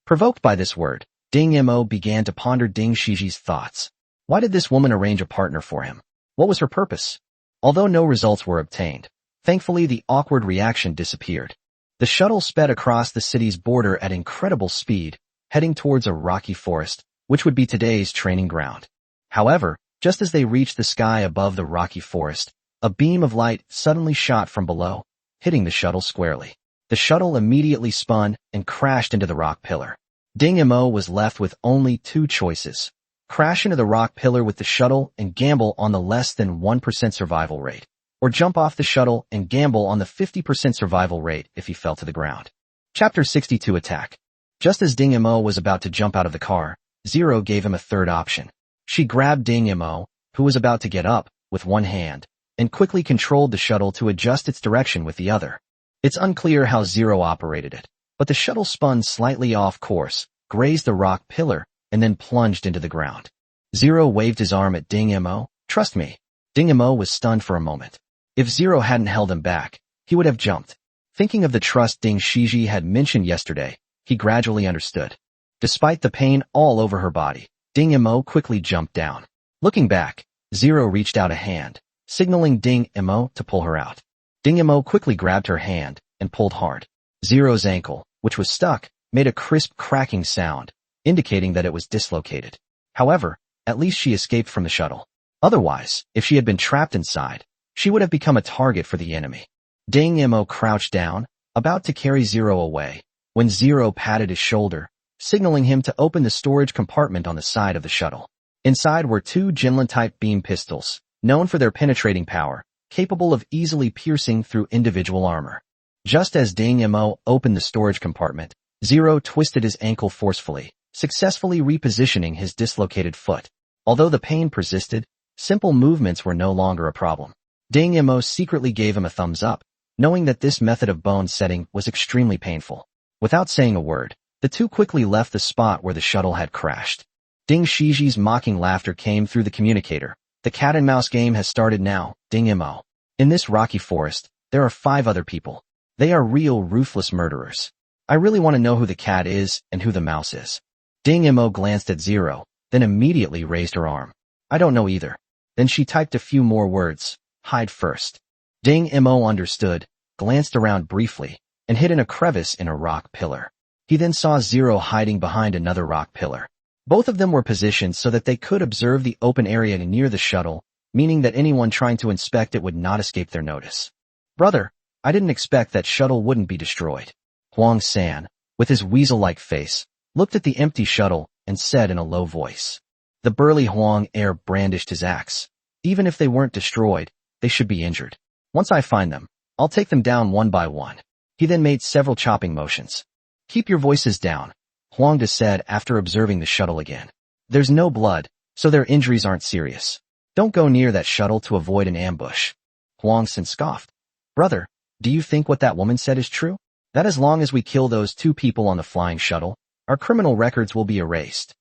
Provoked by this word, Ding Mo began to ponder Ding Shiji's thoughts. Why did this woman arrange a partner for him? What was her purpose? Although no results were obtained, thankfully the awkward reaction disappeared. The shuttle sped across the city's border at incredible speed, heading towards a rocky forest, which would be today's training ground. However, just as they reached the sky above the rocky forest, a beam of light suddenly shot from below, hitting the shuttle squarely. The shuttle immediately spun and crashed into the rock pillar. Ding Mo was left with only 2 choices: crash into the rock pillar with the shuttle and gamble on the less than 1% survival rate, or jump off the shuttle and gamble on the 50% survival rate if he fell to the ground. Chapter 62 Attack. Just as Ding Mo was about to jump out of the car, Zero gave him a third option. She grabbed Ding Mo, who was about to get up, with one hand, and quickly controlled the shuttle to adjust its direction with the other. It's unclear how Zero operated it, but the shuttle spun slightly off course, grazed the rock pillar, and then plunged into the ground. Zero waved his arm at Ding Mo. "Trust me." Ding Mo was stunned for a moment. If Zero hadn't held him back, he would have jumped. Thinking of the trust Ding Shiji had mentioned yesterday, he gradually understood. Despite the pain all over her body, Ding Mo quickly jumped down. Looking back, Zero reached out a hand, signaling Ding Mo to pull her out. Ding Mo quickly grabbed her hand and pulled hard. Zero's ankle, which was stuck, made a crisp cracking sound, indicating that it was dislocated. However, at least she escaped from the shuttle. Otherwise, if she had been trapped inside, she would have become a target for the enemy. Ding Mo crouched down, about to carry Zero away, when Zero patted his shoulder, signaling him to open the storage compartment on the side of the shuttle. Inside were two Jinlin-type beam pistols, known for their penetrating power, capable of easily piercing through individual armor. Just as Ding Mo opened the storage compartment, Zero twisted his ankle forcefully, successfully repositioning his dislocated foot. Although the pain persisted, simple movements were no longer a problem. Ding Mo secretly gave him a thumbs up, knowing that this method of bone setting was extremely painful. Without saying a word, the two quickly left the spot where the shuttle had crashed. Ding Shiji's mocking laughter came through the communicator. The cat and mouse game has started now, Ding Mo. In this rocky forest, there are 5 other people. They are real ruthless murderers. I really want to know who the cat is and who the mouse is. Ding Mo glanced at Zero, then immediately raised her arm. I don't know either. Then she typed a few more words. Hide first. Ding Mo understood, glanced around briefly, and hid in a crevice in a rock pillar. He then saw Zero hiding behind another rock pillar. Both of them were positioned so that they could observe the open area near the shuttle, meaning that anyone trying to inspect it would not escape their notice. Brother, I didn't expect that shuttle wouldn't be destroyed. Huang San, with his weasel-like face, looked at the empty shuttle and said in a low voice. The burly Huang heir brandished his axe. Even if they weren't destroyed, they should be injured. Once I find them, I'll take them down one by one. He then made several chopping motions. Keep your voices down, Huangda said after observing the shuttle again. There's no blood, so their injuries aren't serious. Don't go near that shuttle to avoid an ambush. Huang San scoffed. Brother, do you think what that woman said is true? That as long as we kill those 2 people on the flying shuttle, our criminal records will be erased.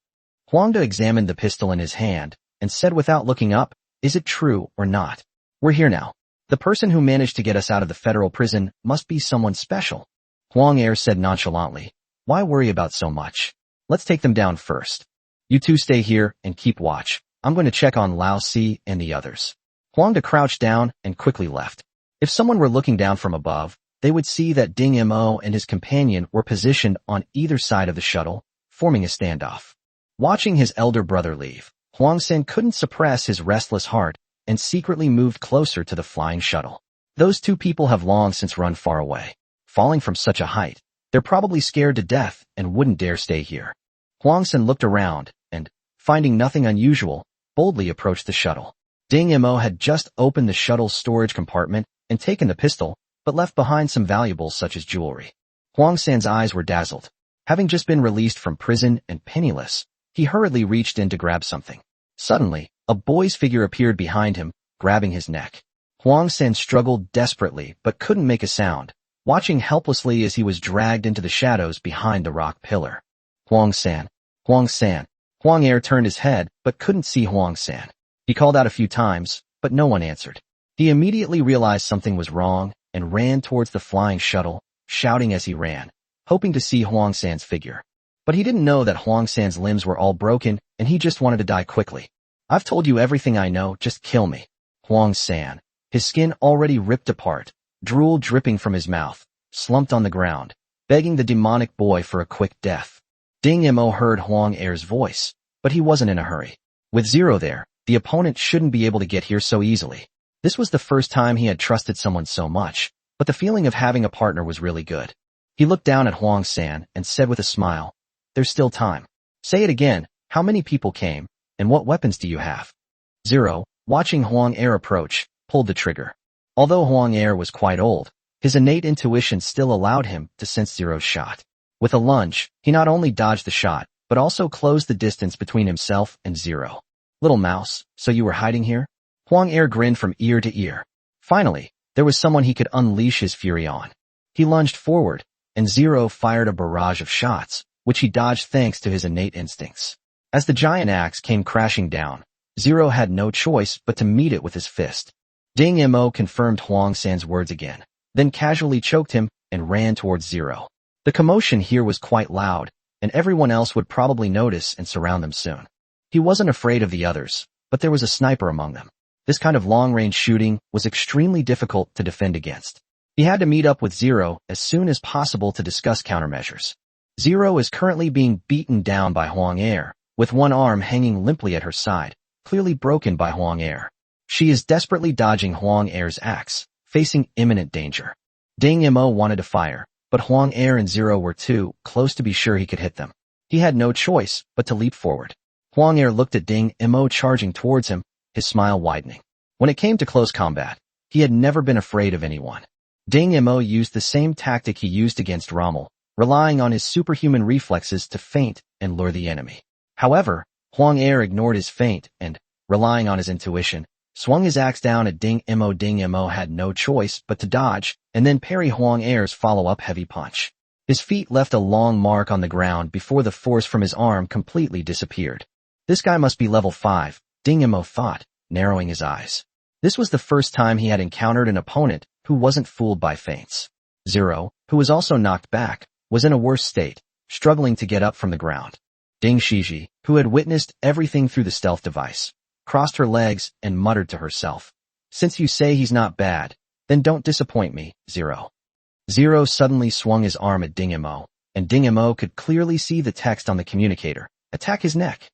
Huangda examined the pistol in his hand and said without looking up, is it true or not? We're here now. The person who managed to get us out of the federal prison must be someone special. Huang Er said nonchalantly, why worry about so much? Let's take them down first. You 2 stay here and keep watch. I'm going to check on Lao Si and the others. Huangda crouched down and quickly left. If someone were looking down from above, they would see that Ding Mo and his companion were positioned on either side of the shuttle, forming a standoff. Watching his elder brother leave, Huang San couldn't suppress his restless heart and secretly moved closer to the flying shuttle. Those 2 people have long since run far away. Falling from such a height, they're probably scared to death and wouldn't dare stay here. Huang San looked around and, finding nothing unusual, boldly approached the shuttle. Ding Mo had just opened the shuttle's storage compartment and taken the pistol, but left behind some valuables such as jewelry. Huang San's eyes were dazzled. Having just been released from prison and penniless, he hurriedly reached in to grab something. Suddenly, a boy's figure appeared behind him, grabbing his neck. Huang San struggled desperately but couldn't make a sound, watching helplessly as he was dragged into the shadows behind the rock pillar. Huang San. Huang San. Huang Er turned his head but couldn't see Huang San. He called out a few times, but no one answered. He immediately realized something was wrong and ran towards the flying shuttle, shouting as he ran, hoping to see Huang San's figure. But he didn't know that Huang San's limbs were all broken and he just wanted to die quickly. I've told you everything I know, just kill me. Huang San, his skin already ripped apart, drool dripping from his mouth, slumped on the ground, begging the demonic boy for a quick death. Ding Mo heard Huang Er's voice, but he wasn't in a hurry. With Zero there, the opponent shouldn't be able to get here so easily. This was the first time he had trusted someone so much, but the feeling of having a partner was really good. He looked down at Huang San and said with a smile, there's still time. Say it again, how many people came, and what weapons do you have? Zero, watching Huang Er approach, pulled the trigger. Although Huang Er was quite old, his innate intuition still allowed him to sense Zero's shot. With a lunge, he not only dodged the shot, but also closed the distance between himself and Zero. Little mouse, so you were hiding here? Huang Er grinned from ear to ear. Finally, there was someone he could unleash his fury on. He lunged forward, and Zero fired a barrage of shots, which he dodged thanks to his innate instincts. As the giant axe came crashing down, Zero had no choice but to meet it with his fist. Ding Mo confirmed Huang San's words again, then casually choked him and ran towards Zero. The commotion here was quite loud, and everyone else would probably notice and surround them soon. He wasn't afraid of the others, but there was a sniper among them. This kind of long-range shooting was extremely difficult to defend against. He had to meet up with Zero as soon as possible to discuss countermeasures. Zero is currently being beaten down by Huang Er, with one arm hanging limply at her side, clearly broken by Huang Er. She is desperately dodging Huang Er's axe, facing imminent danger. Ding Mo wanted to fire, but Huang Er and Zero were too close to be sure he could hit them. He had no choice but to leap forward. Huang Er looked at Ding Mo charging towards him, his smile widening. When it came to close combat, he had never been afraid of anyone. Ding Mo used the same tactic he used against Rommel, relying on his superhuman reflexes to feint and lure the enemy. However, Huang Er ignored his feint and, relying on his intuition, swung his axe down at Ding Mo. Ding Mo had no choice but to dodge and then parry Huang Er's follow-up heavy punch. His feet left a long mark on the ground before the force from his arm completely disappeared. This guy must be level 5, Ding Mo thought, narrowing his eyes. This was the first time he had encountered an opponent who wasn't fooled by feints. Zero, who was also knocked back, was in a worse state, struggling to get up from the ground. Ding Shiji, who had witnessed everything through the stealth device, crossed her legs and muttered to herself, "Since you say he's not bad, then don't disappoint me, Zero." Zero suddenly swung his arm at Ding Mo, and Ding Mo could clearly see the text on the communicator, "Attack his neck."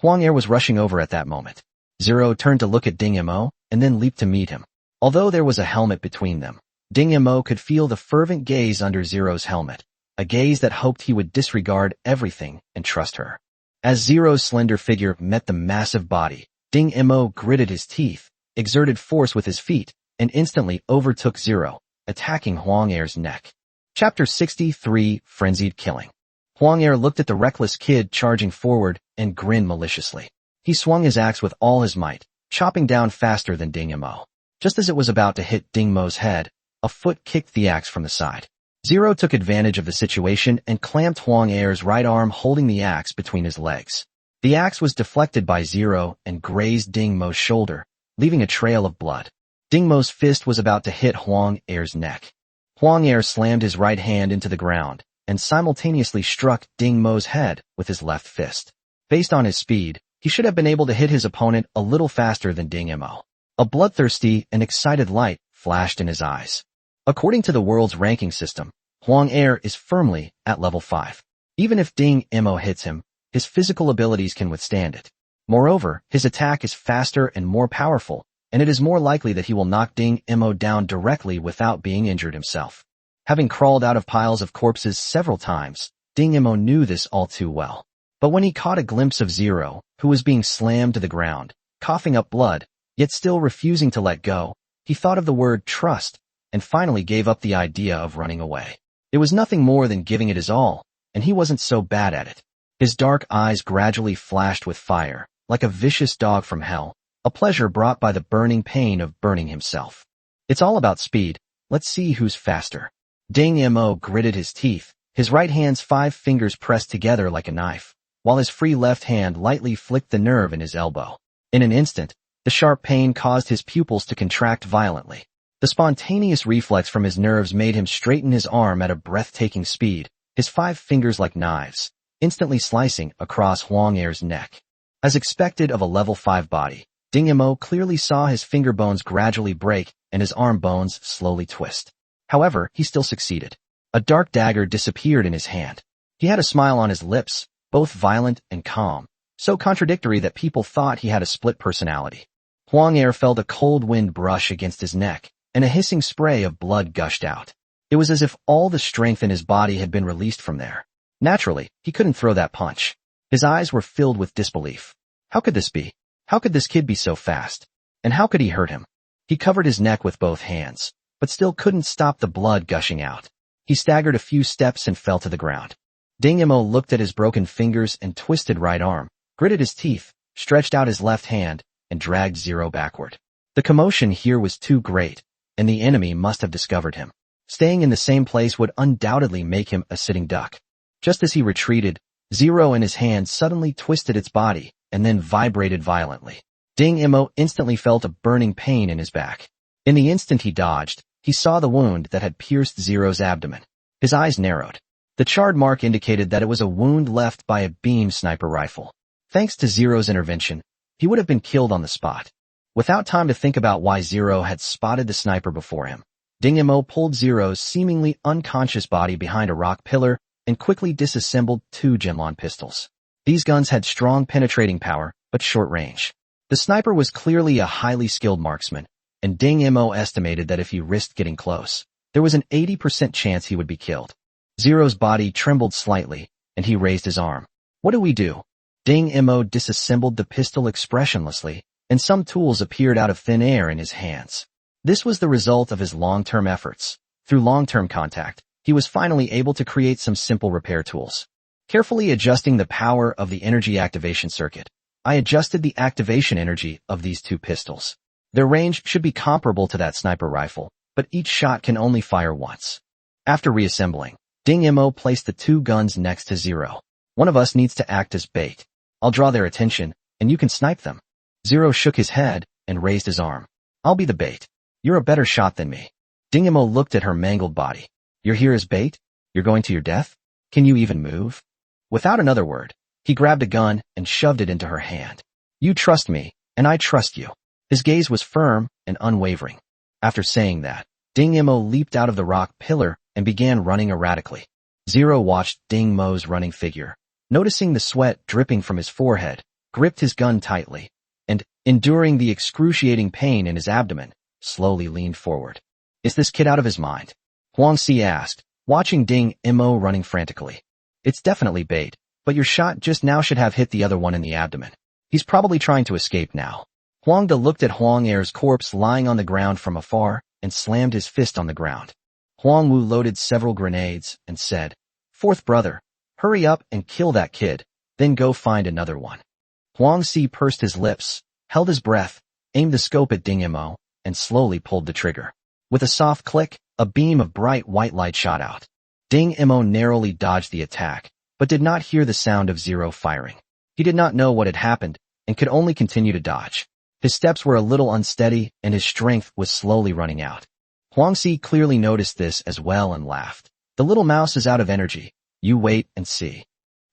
Huang Er was rushing over at that moment. Zero turned to look at Ding Mo, and then leaped to meet him. Although there was a helmet between them, Ding Mo could feel the fervent gaze under Zero's helmet, a gaze that hoped he would disregard everything and trust her. As Zero's slender figure met the massive body, Ding Mo gritted his teeth, exerted force with his feet, and instantly overtook Zero, attacking Huang Er's neck. Chapter 63, Frenzied Killing. Huang Er looked at the reckless kid charging forward and grinned maliciously. He swung his axe with all his might, chopping down faster than Ding Mo. Just as it was about to hit Ding Mo's head, a foot kicked the axe from the side. Zero took advantage of the situation and clamped Huang Er's right arm, holding the axe between his legs. The axe was deflected by Zero and grazed Ding Mo's shoulder, leaving a trail of blood. Ding Mo's fist was about to hit Huang Er's neck. Huang Er slammed his right hand into the ground and simultaneously struck Ding Mo's head with his left fist. Based on his speed, he should have been able to hit his opponent a little faster than Ding Mo. A bloodthirsty and excited light flashed in his eyes. According to the world's ranking system, Huang Er is firmly at level 5. Even if Ding Mo hits him, his physical abilities can withstand it. Moreover, his attack is faster and more powerful, and it is more likely that he will knock Ding Mo down directly without being injured himself. Having crawled out of piles of corpses several times, Ding Mo knew this all too well. But when he caught a glimpse of Zero, who was being slammed to the ground, coughing up blood, yet still refusing to let go, he thought of the word trust, and finally gave up the idea of running away. It was nothing more than giving it his all, and he wasn't so bad at it. His dark eyes gradually flashed with fire, like a vicious dog from hell, a pleasure brought by the burning pain of burning himself. It's all about speed, let's see who's faster. Ding Mo gritted his teeth, his right hand's 5 fingers pressed together like a knife, while his free left hand lightly flicked the nerve in his elbow. In an instant, the sharp pain caused his pupils to contract violently. The spontaneous reflex from his nerves made him straighten his arm at a breathtaking speed, his 5 fingers like knives, instantly slicing across Huang Er's neck. As expected of a level 5 body, Ding Mo clearly saw his finger bones gradually break and his arm bones slowly twist. However, he still succeeded. A dark dagger disappeared in his hand. He had a smile on his lips, both violent and calm, so contradictory that people thought he had a split personality. Huang Er felt a cold wind brush against his neck, and a hissing spray of blood gushed out. It was as if all the strength in his body had been released from there. Naturally, he couldn't throw that punch. His eyes were filled with disbelief. How could this be? How could this kid be so fast? And how could he hurt him? He covered his neck with both hands, but still couldn't stop the blood gushing out. He staggered a few steps and fell to the ground. Ding Mo looked at his broken fingers and twisted right arm, gritted his teeth, stretched out his left hand, and dragged Zero backward. The commotion here was too great, and the enemy must have discovered him. Staying in the same place would undoubtedly make him a sitting duck. Just as he retreated, Zero in his hand suddenly twisted its body, and then vibrated violently. Ding Mo instantly felt a burning pain in his back. In the instant he dodged, He saw the wound that had pierced Zero's abdomen. His eyes narrowed. The charred mark indicated that it was a wound left by a beam sniper rifle. Thanks to Zero's intervention, he would have been killed on the spot. Without time to think about why Zero had spotted the sniper before him, Ding Mo pulled Zero's seemingly unconscious body behind a rock pillar and quickly disassembled 2 Gemlon pistols. These guns had strong penetrating power, but short range. The sniper was clearly a highly skilled marksman, and Ding Mo estimated that if he risked getting close, there was an 80% chance he would be killed. Zero's body trembled slightly, and he raised his arm. What do we do? Ding Mo disassembled the pistol expressionlessly, and some tools appeared out of thin air in his hands. This was the result of his long-term efforts. Through long-term contact, he was finally able to create some simple repair tools. Carefully adjusting the power of the energy activation circuit, I adjusted the activation energy of these 2 pistols. Their range should be comparable to that sniper rifle, but each shot can only fire once. After reassembling, Ding Mo placed the 2 guns next to Zero. One of us needs to act as bait. I'll draw their attention, and you can snipe them. Zero shook his head and raised his arm. I'll be the bait. You're a better shot than me. Ding Mo looked at her mangled body. You're here as bait? You're going to your death? Can you even move? Without another word, he grabbed a gun and shoved it into her hand. You trust me, and I trust you. His gaze was firm and unwavering. After saying that, Ding Mo leaped out of the rock pillar and began running erratically. Zero watched Ding Mo's running figure. Noticing the sweat dripping from his forehead, gripped his gun tightly, and, enduring the excruciating pain in his abdomen, slowly leaned forward. Is this kid out of his mind? Huang Si asked, watching Ding Mo running frantically. It's definitely bait, but your shot just now should have hit the other one in the abdomen. He's probably trying to escape now. Huang De looked at Huang Er's corpse lying on the ground from afar and slammed his fist on the ground. Huang Wu loaded several grenades and said, Fourth brother, hurry up and kill that kid, then go find another one. Huang Si pursed his lips, held his breath, aimed the scope at Ding Mo, and slowly pulled the trigger. With a soft click, a beam of bright white light shot out. Ding Mo narrowly dodged the attack, but did not hear the sound of Zero firing. He did not know what had happened and could only continue to dodge. His steps were a little unsteady and his strength was slowly running out. Huang Si clearly noticed this as well and laughed. The little mouse is out of energy. You wait and see.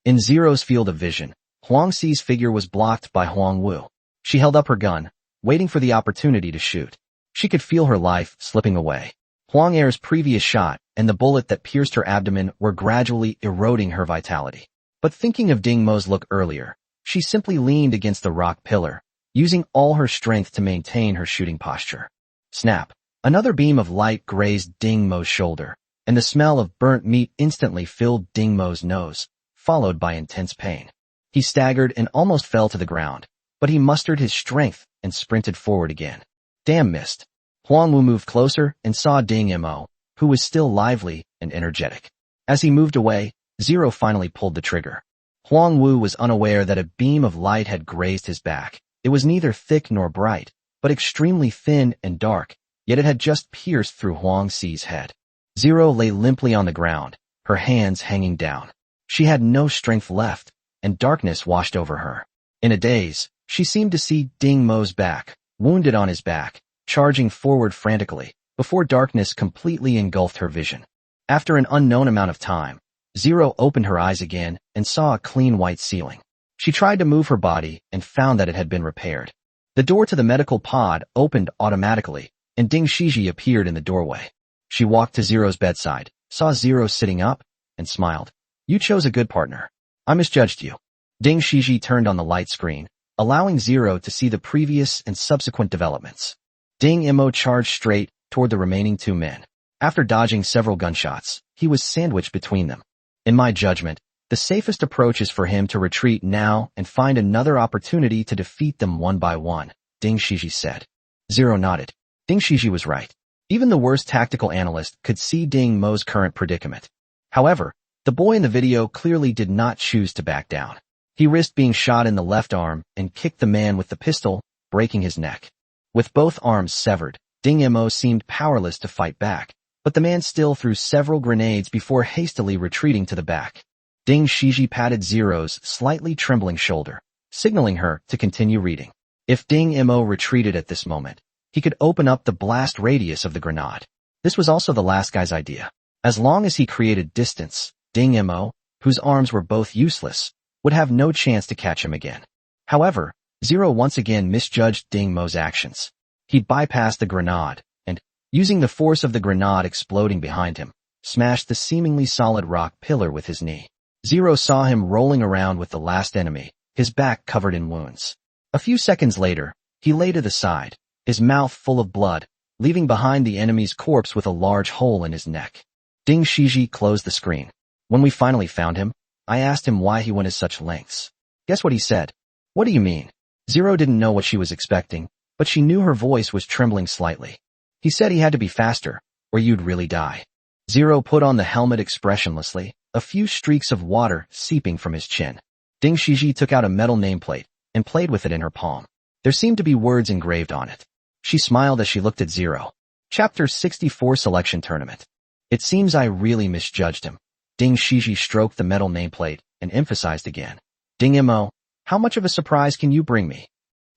In Zero's field of vision, Huang Si's figure was blocked by Huang Wu. She held up her gun, waiting for the opportunity to shoot. She could feel her life slipping away. Huang Er's previous shot and the bullet that pierced her abdomen were gradually eroding her vitality. But thinking of Ding Mo's look earlier, she simply leaned against the rock pillar, using all her strength to maintain her shooting posture. Snap! Another beam of light grazed Ding Mo's shoulder, and the smell of burnt meat instantly filled Ding Mo's nose, followed by intense pain. He staggered and almost fell to the ground, but he mustered his strength and sprinted forward again. Damn missed. Huang Wu moved closer and saw Ding Mo, who was still lively and energetic. As he moved away, Zero finally pulled the trigger. Huang Wu was unaware that a beam of light had grazed his back. It was neither thick nor bright, but extremely thin and dark, yet it had just pierced through Huang Si's head. Zero lay limply on the ground, her hands hanging down. She had no strength left, and darkness washed over her. In a daze, she seemed to see Ding Mo's back, wounded on his back, charging forward frantically, before darkness completely engulfed her vision. After an unknown amount of time, Zero opened her eyes again and saw a clean white ceiling. She tried to move her body and found that it had been repaired. The door to the medical pod opened automatically, and Ding Shiji appeared in the doorway. She walked to Zero's bedside, saw Zero sitting up, and smiled. You chose a good partner. I misjudged you. Ding Shiji turned on the light screen, allowing Zero to see the previous and subsequent developments. Ding Mo charged straight toward the remaining 2 men. After dodging several gunshots, he was sandwiched between them. In my judgment, the safest approach is for him to retreat now and find another opportunity to defeat them one by one, Ding Shiji said. Zero nodded. Ding Shiji was right. Even the worst tactical analyst could see Ding Mo's current predicament. However, the boy in the video clearly did not choose to back down. He risked being shot in the left arm and kicked the man with the pistol, breaking his neck. With both arms severed, Ding Mo seemed powerless to fight back, but the man still threw several grenades before hastily retreating to the back. Ding Shiji patted Zero's slightly trembling shoulder, signaling her to continue reading. If Ding Mo retreated at this moment, he could open up the blast radius of the grenade. This was also the last guy's idea. As long as he created distance, Ding Mo, whose arms were both useless, would have no chance to catch him again. However, Zero once again misjudged Ding Mo's actions. He bypassed the grenade, and, using the force of the grenade exploding behind him, smashed the seemingly solid rock pillar with his knee. Zero saw him rolling around with the last enemy, his back covered in wounds. A few seconds later, he lay to the side, his mouth full of blood, leaving behind the enemy's corpse with a large hole in his neck. Ding Shiji closed the screen. When we finally found him, I asked him why he went to such lengths. Guess what he said? What do you mean? Zero didn't know what she was expecting, but she knew her voice was trembling slightly. He said he had to be faster, or you'd really die. Zero put on the helmet expressionlessly, a few streaks of water seeping from his chin. Ding Shiji took out a metal nameplate and played with it in her palm. There seemed to be words engraved on it. She smiled as she looked at Zero. Chapter 64 Selection Tournament. It seems I really misjudged him. Ding Shiji stroked the metal nameplate and emphasized again. Ding Mo, how much of a surprise can you bring me?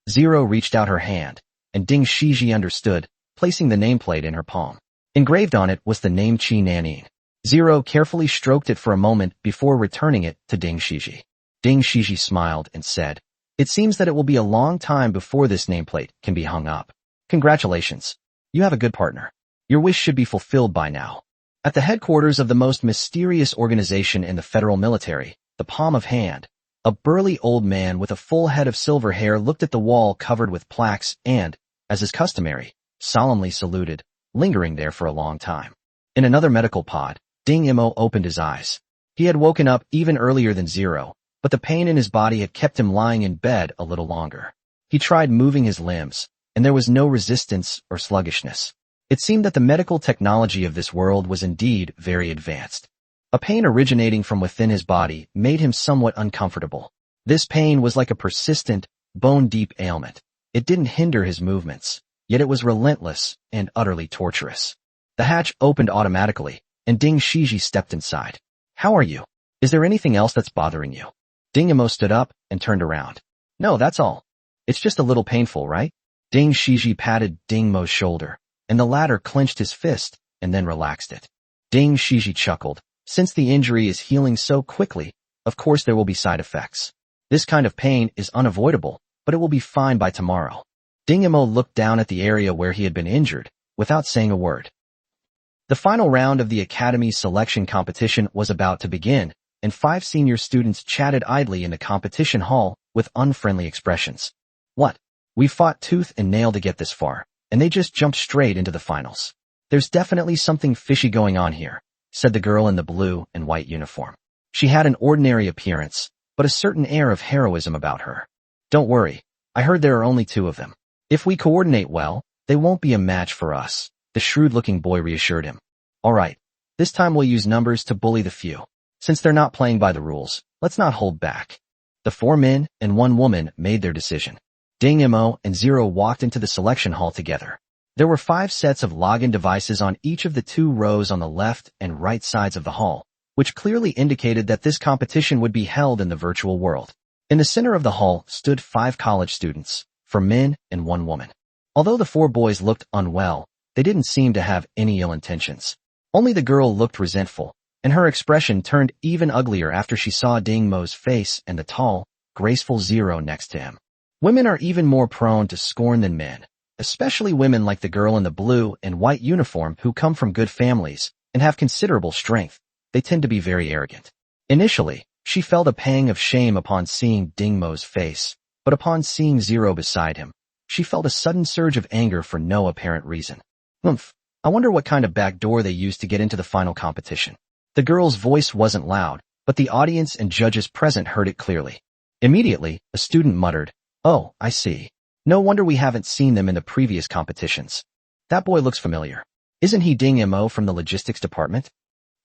Zero reached out her hand, and Ding Shiji understood, placing the nameplate in her palm. Engraved on it was the name Chi Nanin. Zero carefully stroked it for a moment before returning it to Ding Shiji. Ding Shiji smiled and said, it seems that it will be a long time before this nameplate can be hung up. Congratulations. You have a good partner. Your wish should be fulfilled by now. At the headquarters of the most mysterious organization in the federal military, the Palm of Hand, a burly old man with a full head of silver hair looked at the wall covered with plaques and, as is customary, solemnly saluted, lingering there for a long time. In another medical pod, Ding Mo opened his eyes. He had woken up even earlier than Zero, but the pain in his body had kept him lying in bed a little longer. He tried moving his limbs, and there was no resistance or sluggishness. It seemed that the medical technology of this world was indeed very advanced. A pain originating from within his body made him somewhat uncomfortable. This pain was like a persistent, bone-deep ailment. It didn't hinder his movements, yet it was relentless and utterly torturous. The hatch opened automatically, and Ding Shiji stepped inside. How are you? Is there anything else that's bothering you? Ding Mo stood up and turned around. No, that's all. It's just a little painful, right? Ding Shiji patted Ding Mo's shoulder, and the latter clenched his fist and then relaxed it. Ding Shiji chuckled. Since the injury is healing so quickly, of course there will be side effects. This kind of pain is unavoidable, but it will be fine by tomorrow. Ding Mo looked down at the area where he had been injured, without saying a word. The final round of the Academy's selection competition was about to begin, and 5 senior students chatted idly in the competition hall with unfriendly expressions. What? We fought tooth and nail to get this far, and they just jumped straight into the finals. There's definitely something fishy going on here, said the girl in the blue and white uniform. She had an ordinary appearance, but a certain air of heroism about her. Don't worry, I heard there are only 2 of them. If we coordinate well, they won't be a match for us, the shrewd-looking boy reassured him. All right, this time we'll use numbers to bully the few. Since they're not playing by the rules, let's not hold back. The 4 men and 1 woman made their decision. Ding Mo and Zero walked into the selection hall together. There were 5 sets of login devices on each of the 2 rows on the left and right sides of the hall, which clearly indicated that this competition would be held in the virtual world. In the center of the hall stood 5 college students, 4 men and 1 woman. Although the 4 boys looked unwell, they didn't seem to have any ill intentions. Only the girl looked resentful, and her expression turned even uglier after she saw Ding Mo's face and the tall, graceful Zero next to him. Women are even more prone to scorn than men, especially women like the girl in the blue and white uniform who come from good families and have considerable strength. They tend to be very arrogant. Initially, she felt a pang of shame upon seeing Ding Mo's face, but upon seeing Zero beside him, she felt a sudden surge of anger for no apparent reason. I wonder what kind of back door they used to get into the final competition. The girl's voice wasn't loud, but the audience and judges present heard it clearly. Immediately, a student muttered, "Oh, I see. No wonder we haven't seen them in the previous competitions. That boy looks familiar. Isn't he Ding Mo from the logistics department?"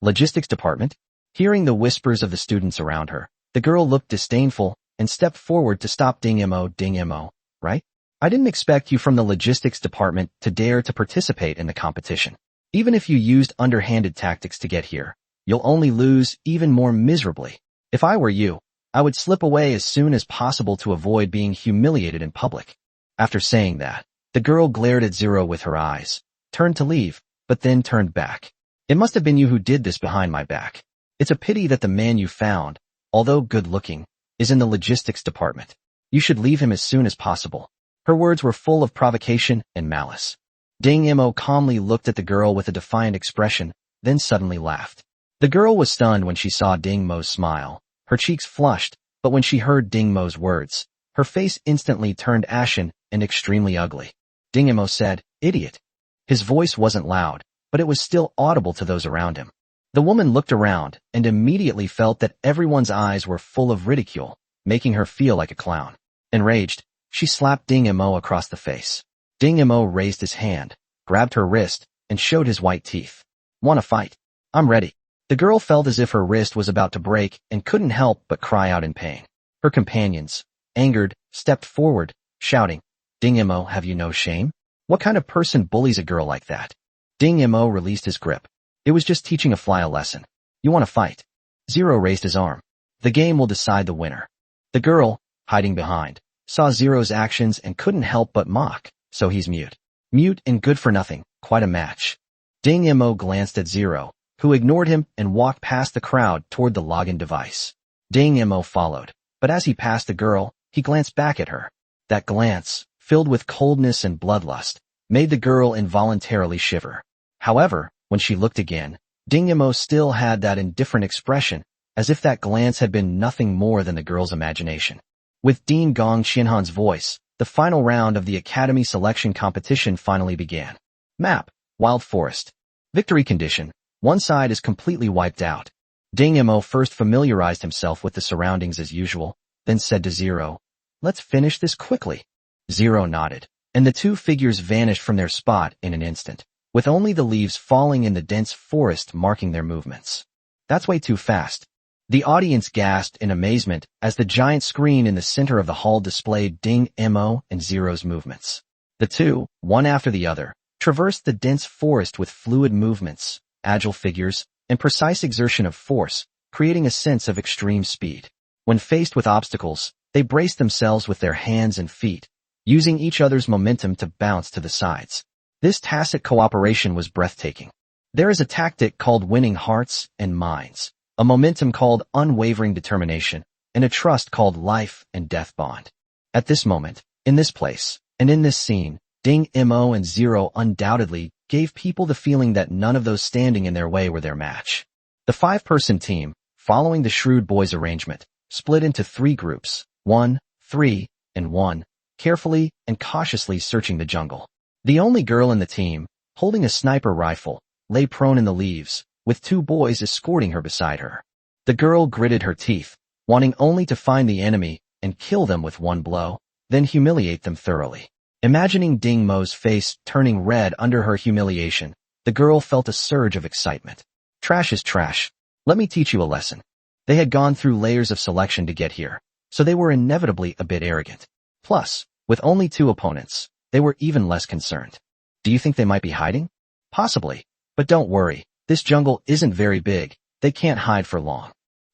Logistics department? Hearing the whispers of the students around her, the girl looked disdainful and stepped forward to stop Ding Mo, right? I didn't expect you from the logistics department to dare to participate in the competition. Even if you used underhanded tactics to get here, you'll only lose even more miserably. If I were you, I would slip away as soon as possible to avoid being humiliated in public. After saying that, the girl glared at Zero with her eyes, turned to leave, but then turned back. It must have been you who did this behind my back. It's a pity that the man you found, although good-looking, is in the logistics department. You should leave him as soon as possible. Her words were full of provocation and malice. Ding Mo calmly looked at the girl with a defiant expression, then suddenly laughed. The girl was stunned when she saw Ding Mo's smile. Her cheeks flushed, but when she heard Ding Mo's words, her face instantly turned ashen and extremely ugly. Ding Mo said, "Idiot." His voice wasn't loud, but it was still audible to those around him. The woman looked around and immediately felt that everyone's eyes were full of ridicule, making her feel like a clown. Enraged, she slapped Ding Mo across the face. Ding Mo raised his hand, grabbed her wrist, and showed his white teeth. "Wanna fight? I'm ready." The girl felt as if her wrist was about to break and couldn't help but cry out in pain. Her companions, angered, stepped forward, shouting, "Ding Mo, have you no shame? What kind of person bullies a girl like that?" Ding Mo released his grip. "It was just teaching a fly a lesson. You want to fight?" Zero raised his arm. "The game will decide the winner." The girl, hiding behind, saw Zero's actions and couldn't help but mock, "So he's mute. Mute and good for nothing, quite a match." Ding Mo glanced at Zero, who ignored him and walked past the crowd toward the login device. Ding Mo followed, but as he passed the girl, he glanced back at her. That glance, filled with coldness and bloodlust, made the girl involuntarily shiver. However, when she looked again, Ding Mo still had that indifferent expression, as if that glance had been nothing more than the girl's imagination. With Dean Gong Shinhan's voice, the final round of the Academy selection competition finally began. Map: Wild Forest. Victory condition: one side is completely wiped out. Ding Mo first familiarized himself with the surroundings as usual, then said to Zero, "Let's finish this quickly." Zero nodded, and the two figures vanished from their spot in an instant, with only the leaves falling in the dense forest marking their movements. "That's way too fast." The audience gasped in amazement as the giant screen in the center of the hall displayed Ding Mo and Zero's movements. The two, one after the other, traversed the dense forest with fluid movements, agile figures, and precise exertion of force, creating a sense of extreme speed. When faced with obstacles, they braced themselves with their hands and feet, using each other's momentum to bounce to the sides. This tacit cooperation was breathtaking. There is a tactic called winning hearts and minds, a momentum called unwavering determination, and a trust called life and death bond. At this moment, in this place, and in this scene, Ding Mo and Zero undoubtedly gave people the feeling that none of those standing in their way were their match. The five-person team, following the Shrewd Boys arrangement, split into three groups, 1, 3, and 1, carefully and cautiously searching the jungle. The only girl in the team, holding a sniper rifle, lay prone in the leaves, with two boys escorting her beside her. The girl gritted her teeth, wanting only to find the enemy and kill them with one blow, then humiliate them thoroughly. Imagining Ding Mo's face turning red under her humiliation, the girl felt a surge of excitement. Trash is trash. Let me teach you a lesson. They had gone through layers of selection to get here, so they were inevitably a bit arrogant. Plus, with only two opponents, they were even less concerned. Do you think they might be hiding? Possibly, but don't worry, this jungle isn't very big, they can't hide for long.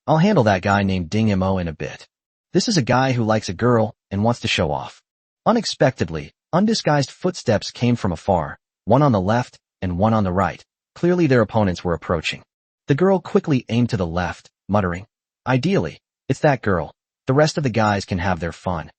I'll handle that guy named Ding Mo in a bit. This is a guy who likes a girl and wants to show off. Unexpectedly, undisguised footsteps came from afar, one on the left and one on the right. Clearly their opponents were approaching. The girl quickly aimed to the left, muttering, "Ideally, it's that girl. The rest of the guys can have their fun."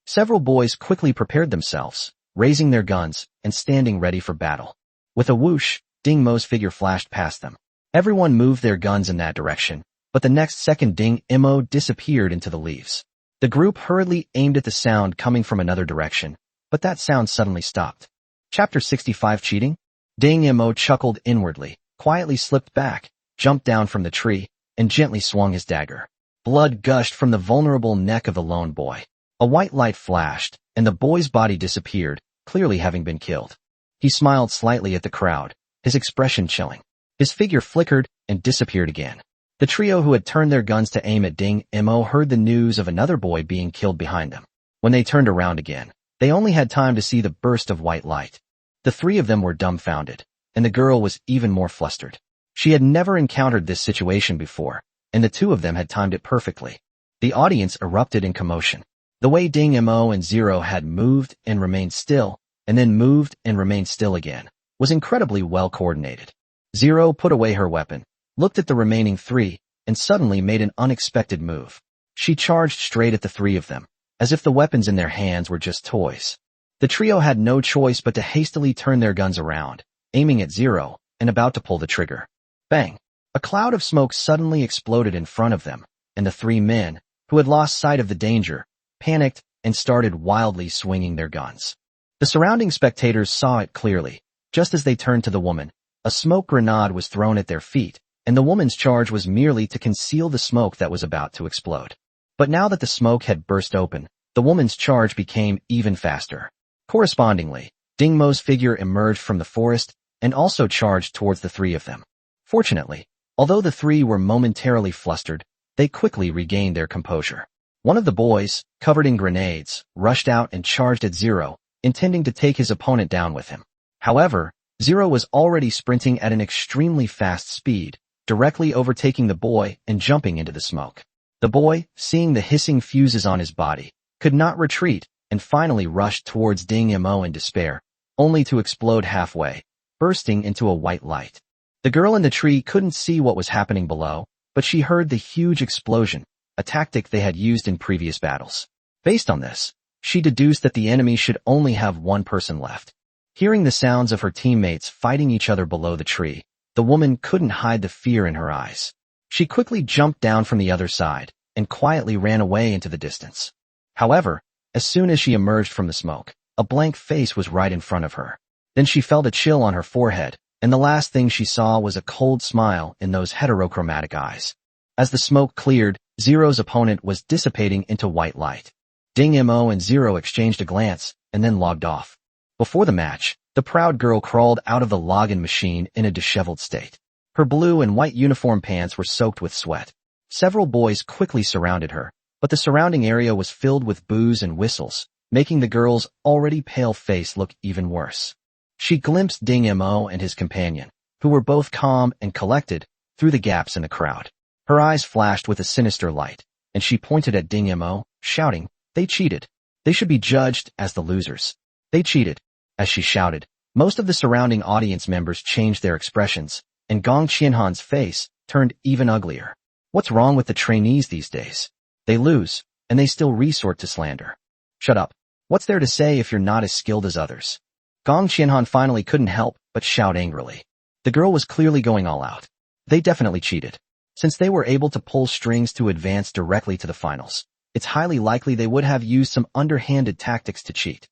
Several boys quickly prepared themselves, raising their guns and standing ready for battle. With a whoosh, Ding Mo's figure flashed past them. Everyone moved their guns in that direction, but the next second Ding Mo disappeared into the leaves. The group hurriedly aimed at the sound coming from another direction, but that sound suddenly stopped. Chapter 65 Cheating? Ding Mo chuckled inwardly, quietly slipped back, jumped down from the tree, and gently swung his dagger. Blood gushed from the vulnerable neck of the lone boy. A white light flashed, and the boy's body disappeared, clearly having been killed. He smiled slightly at the crowd, his expression chilling. His figure flickered and disappeared again. The trio who had turned their guns to aim at Ding Mo heard the news of another boy being killed behind them. When they turned around again, they only had time to see the burst of white light. The three of them were dumbfounded, and the girl was even more flustered. She had never encountered this situation before, and the two of them had timed it perfectly. The audience erupted in commotion. The way Ding Mo and Zero had moved and remained still, and then moved and remained still again, was incredibly well coordinated. Zero put away her weapon, looked at the remaining three, and suddenly made an unexpected move. She charged straight at the three of them, as if the weapons in their hands were just toys. The trio had no choice but to hastily turn their guns around, aiming at Zero, and about to pull the trigger. Bang! A cloud of smoke suddenly exploded in front of them, and the three men, who had lost sight of the danger, panicked and started wildly swinging their guns. The surrounding spectators saw it clearly. Just as they turned to the woman, a smoke grenade was thrown at their feet, and the woman's charge was merely to conceal the smoke that was about to explode. But now that the smoke had burst open, the woman's charge became even faster. Correspondingly, Ding Mo's figure emerged from the forest and also charged towards the three of them. Fortunately, although the three were momentarily flustered, they quickly regained their composure. One of the boys, covered in grenades, rushed out and charged at Zero, intending to take his opponent down with him. However, Zero was already sprinting at an extremely fast speed, directly overtaking the boy and jumping into the smoke. The boy, seeing the hissing fuses on his body, could not retreat and finally rushed towards Ding Mo in despair, only to explode halfway, bursting into a white light. The girl in the tree couldn't see what was happening below, but she heard the huge explosion, a tactic they had used in previous battles. Based on this, she deduced that the enemy should only have one person left. Hearing the sounds of her teammates fighting each other below the tree, the woman couldn't hide the fear in her eyes. She quickly jumped down from the other side and quietly ran away into the distance. However, as soon as she emerged from the smoke, a blank face was right in front of her. Then she felt a chill on her forehead, and the last thing she saw was a cold smile in those heterochromatic eyes. As the smoke cleared, Zero's opponent was dissipating into white light. Ding Mo and Zero exchanged a glance and then logged off. Before the match, the proud girl crawled out of the login machine in a disheveled state. Her blue and white uniform pants were soaked with sweat. Several boys quickly surrounded her, but the surrounding area was filled with boos and whistles, making the girl's already pale face look even worse. She glimpsed Ding Mo and his companion, who were both calm and collected, through the gaps in the crowd. Her eyes flashed with a sinister light, and she pointed at Ding Mo, shouting, "They cheated. They should be judged as the losers. They cheated." As she shouted, most of the surrounding audience members changed their expressions, and Gong Qianhan's face turned even uglier. What's wrong with the trainees these days? They lose, and they still resort to slander. Shut up. What's there to say if you're not as skilled as others? Gong Qianhan finally couldn't help but shout angrily. The girl was clearly going all out. They definitely cheated. Since they were able to pull strings to advance directly to the finals, it's highly likely they would have used some underhanded tactics to cheat.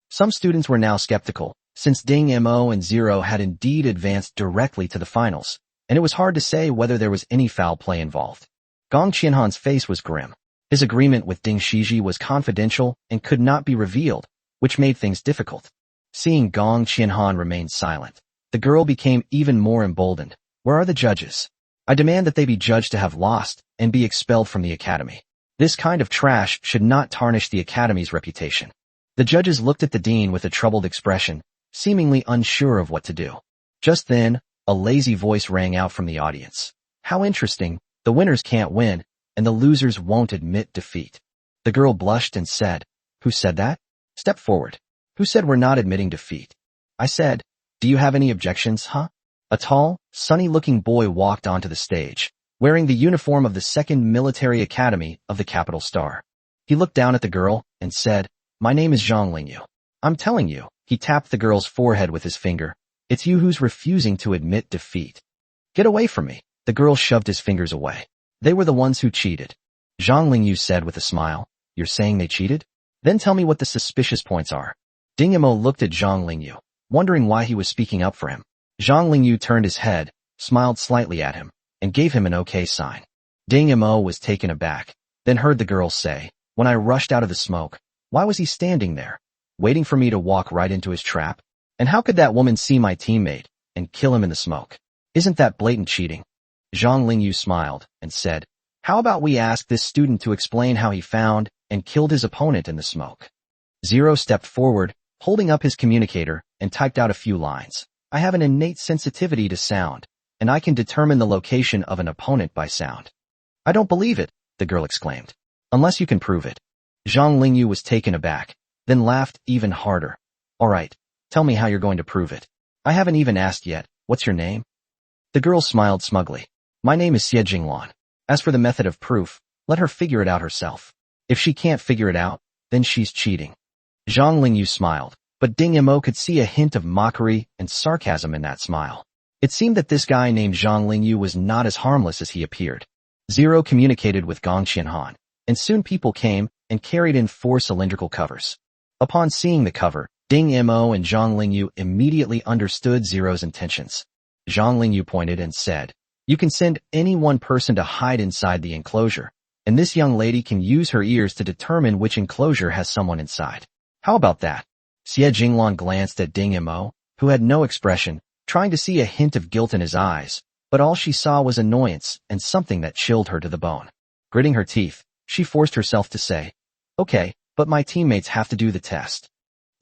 Some students were now skeptical, since Ding Mo and Zero had indeed advanced directly to the finals, and it was hard to say whether there was any foul play involved. Gong Qianhan's face was grim. His agreement with Ding Shiji was confidential and could not be revealed, which made things difficult. Seeing Gong Qianhan remain silent, the girl became even more emboldened. Where are the judges? I demand that they be judged to have lost and be expelled from the academy. This kind of trash should not tarnish the academy's reputation. The judges looked at the dean with a troubled expression, seemingly unsure of what to do. Just then, a lazy voice rang out from the audience. How interesting, the winners can't win, and the losers won't admit defeat. The girl blushed and said, "Who said that? Step forward. Who said we're not admitting defeat?" I said, "Do you have any objections, huh?" A tall, sunny-looking boy walked onto the stage, wearing the uniform of the 2nd Military Academy of the Capital Star. He looked down at the girl and said, "My name is Zhang Lingyu. I'm telling you," he tapped the girl's forehead with his finger, "it's you who's refusing to admit defeat." "Get away from me." The girl shoved his fingers away. "They were the ones who cheated." Zhang Lingyu said with a smile, "You're saying they cheated? Then tell me what the suspicious points are." Ding Mo looked at Zhang Lingyu, wondering why he was speaking up for him. Zhang Lingyu turned his head, smiled slightly at him, and gave him an okay sign. Ding Mo was taken aback, then heard the girl say, "When I rushed out of the smoke, why was he standing there, waiting for me to walk right into his trap? And how could that woman see my teammate and kill him in the smoke? Isn't that blatant cheating?" Zhang Lingyu smiled and said, "How about we ask this student to explain how he found and killed his opponent in the smoke?" Zero stepped forward, holding up his communicator, and typed out a few lines. "I have an innate sensitivity to sound, and I can determine the location of an opponent by sound." "I don't believe it," the girl exclaimed. "Unless you can prove it." Zhang Lingyu was taken aback, then laughed even harder. "All right, tell me how you're going to prove it." I haven't even asked yet. What's your name? The girl smiled smugly. My name is Xie Jinglan. As for the method of proof, let her figure it out herself. If she can't figure it out, then she's cheating. Zhang Lingyu smiled, but Ding Mo could see a hint of mockery and sarcasm in that smile. It seemed that this guy named Zhang Lingyu was not as harmless as he appeared. Zero communicated with Gong Qianhan, and soon people came and carried in 4 cylindrical covers. Upon seeing the cover, Ding Mo and Zhang Lingyu immediately understood Zero's intentions. Zhang Lingyu pointed and said, "You can send any one person to hide inside the enclosure, and this young lady can use her ears to determine which enclosure has someone inside. How about that?" Xie Jinglan glanced at Ding Mo, who had no expression, trying to see a hint of guilt in his eyes, but all she saw was annoyance and something that chilled her to the bone. Gritting her teeth, she forced herself to say, "Okay, but my teammates have to do the test."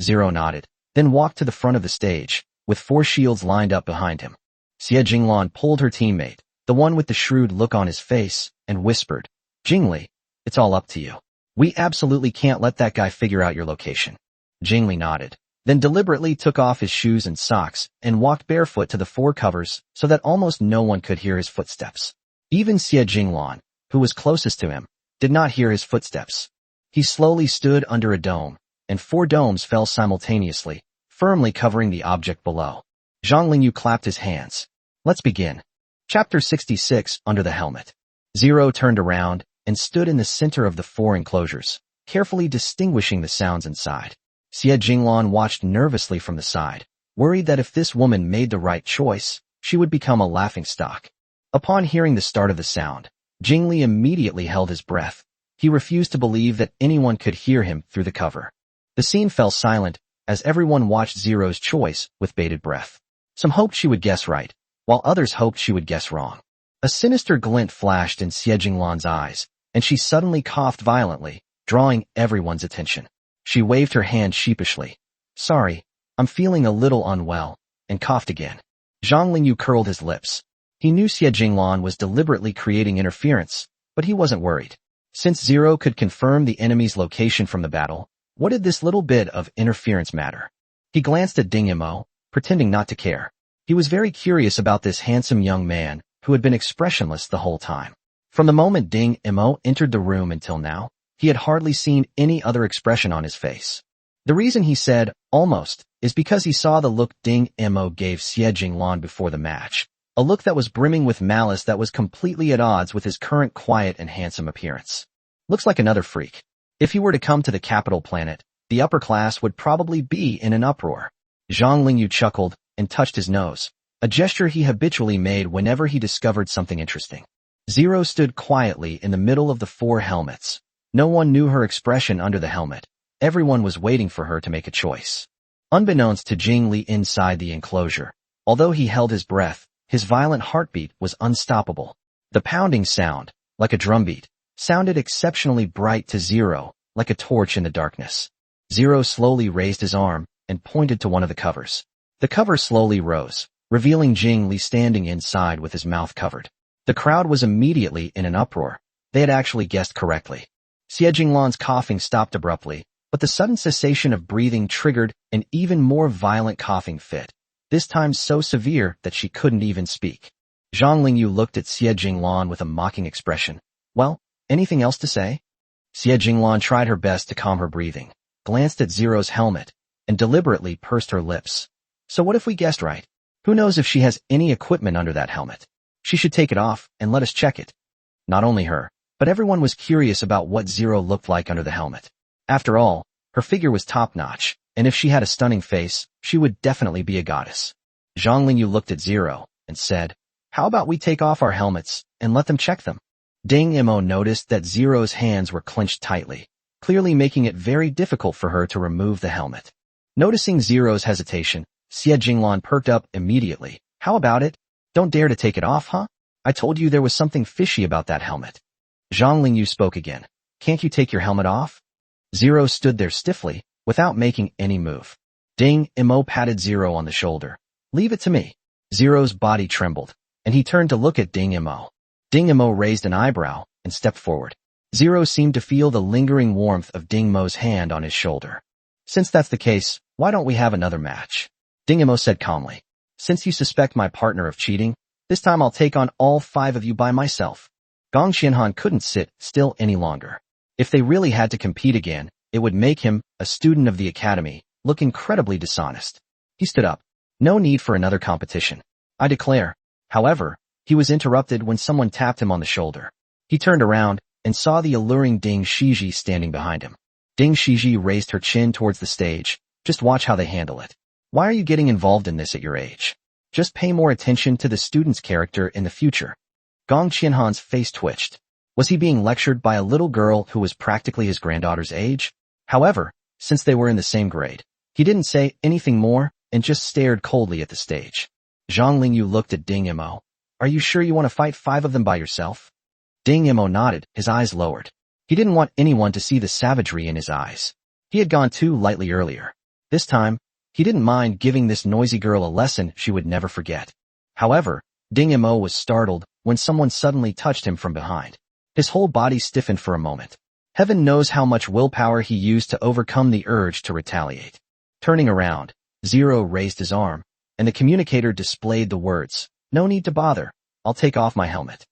Zero nodded, then walked to the front of the stage, with 4 shields lined up behind him. Xie Jinglan pulled her teammate, the one with the shrewd look on his face, and whispered, "Jingli, it's all up to you. We absolutely can't let that guy figure out your location." Jingli nodded, then deliberately took off his shoes and socks and walked barefoot to the 4 covers so that almost no one could hear his footsteps. Even Xie Jinglan, who was closest to him, did not hear his footsteps. He slowly stood under a dome, and 4 domes fell simultaneously, firmly covering the object below. Zhang Lingyu clapped his hands. Let's begin. Chapter 66, Under the Helmet. Zero turned around and stood in the center of the 4 enclosures, carefully distinguishing the sounds inside. Xie Jinglan watched nervously from the side, worried that if this woman made the right choice, she would become a laughingstock. Upon hearing the start of the sound, Jingli immediately held his breath. He refused to believe that anyone could hear him through the cover. The scene fell silent as everyone watched Zero's choice with bated breath. Some hoped she would guess right, while others hoped she would guess wrong. A sinister glint flashed in Xie Jinglan's eyes, and she suddenly coughed violently, drawing everyone's attention. She waved her hand sheepishly. "Sorry, I'm feeling a little unwell," and coughed again. Zhang Lingyu curled his lips. He knew Xie Jinglan was deliberately creating interference, but he wasn't worried. Since Zero could confirm the enemy's location from the battle, what did this little bit of interference matter? He glanced at Ding Mo, pretending not to care. He was very curious about this handsome young man who had been expressionless the whole time. From the moment Ding Mo entered the room until now, he had hardly seen any other expression on his face. The reason he said, "almost," is because he saw the look Ding Mo gave Xie Jinglan before the match, a look that was brimming with malice that was completely at odds with his current quiet and handsome appearance. Looks like another freak. If he were to come to the capital planet, the upper class would probably be in an uproar. Zhang Lingyu chuckled and touched his nose, a gesture he habitually made whenever he discovered something interesting. Zero stood quietly in the middle of the 4 helmets. No one knew her expression under the helmet. Everyone was waiting for her to make a choice. Unbeknownst to Jingli inside the enclosure, although he held his breath, his violent heartbeat was unstoppable. The pounding sound, like a drumbeat, sounded exceptionally bright to Zero, like a torch in the darkness. Zero slowly raised his arm and pointed to one of the covers. The cover slowly rose, revealing Jingli standing inside with his mouth covered. The crowd was immediately in an uproar. They had actually guessed correctly. Xie Jinglan's coughing stopped abruptly, but the sudden cessation of breathing triggered an even more violent coughing fit, this time so severe that she couldn't even speak. Zhang Lingyu looked at Xie Jinglan with a mocking expression. "Well, anything else to say?" Xie Jinglan tried her best to calm her breathing, glanced at Zero's helmet, and deliberately pursed her lips. "So what if we guessed right? Who knows if she has any equipment under that helmet? She should take it off and let us check it." Not only her, but everyone was curious about what Zero looked like under the helmet. After all, her figure was top-notch, and if she had a stunning face, she would definitely be a goddess. Zhang Lingyu looked at Zero and said, "How about we take off our helmets and let them check them?" Ding Mo noticed that Zero's hands were clenched tightly, clearly making it very difficult for her to remove the helmet. Noticing Zero's hesitation, Xie Jinglan perked up immediately. "How about it? Don't dare to take it off, huh? I told you there was something fishy about that helmet." Zhang Lingyu spoke again. "Can't you take your helmet off?" Zero stood there stiffly, without making any move. Ding Mo patted Zero on the shoulder. "Leave it to me." Zero's body trembled, and he turned to look at Ding Mo. Ding Mo raised an eyebrow and stepped forward. Zero seemed to feel the lingering warmth of Ding Mo's hand on his shoulder. "Since that's the case, why don't we have another match?" Ding Mo said calmly. Since you suspect my partner of cheating, this time I'll take on all 5 of you by myself. Gong Qianhan couldn't sit still any longer. If they really had to compete again, it would make him, a student of the academy, look incredibly dishonest. He stood up. No need for another competition, I declare. However, he was interrupted when someone tapped him on the shoulder. He turned around and saw the alluring Ding Shiji standing behind him. Ding Shiji raised her chin towards the stage. Just watch how they handle it. Why are you getting involved in this at your age? Just pay more attention to the student's character in the future. Gong Qianhan's face twitched. Was he being lectured by a little girl who was practically his granddaughter's age? However, since they were in the same grade, he didn't say anything more and just stared coldly at the stage. Zhang Lingyu looked at Ding Mo. Are you sure you want to fight 5 of them by yourself? Ding Mo nodded, his eyes lowered. He didn't want anyone to see the savagery in his eyes. He had gone too lightly earlier. This time, he didn't mind giving this noisy girl a lesson she would never forget. However, Ding Mo was startled when someone suddenly touched him from behind. His whole body stiffened for a moment. Heaven knows how much willpower he used to overcome the urge to retaliate. Turning around, Zero raised his arm, and the communicator displayed the words, "No need to bother, I'll take off my helmet."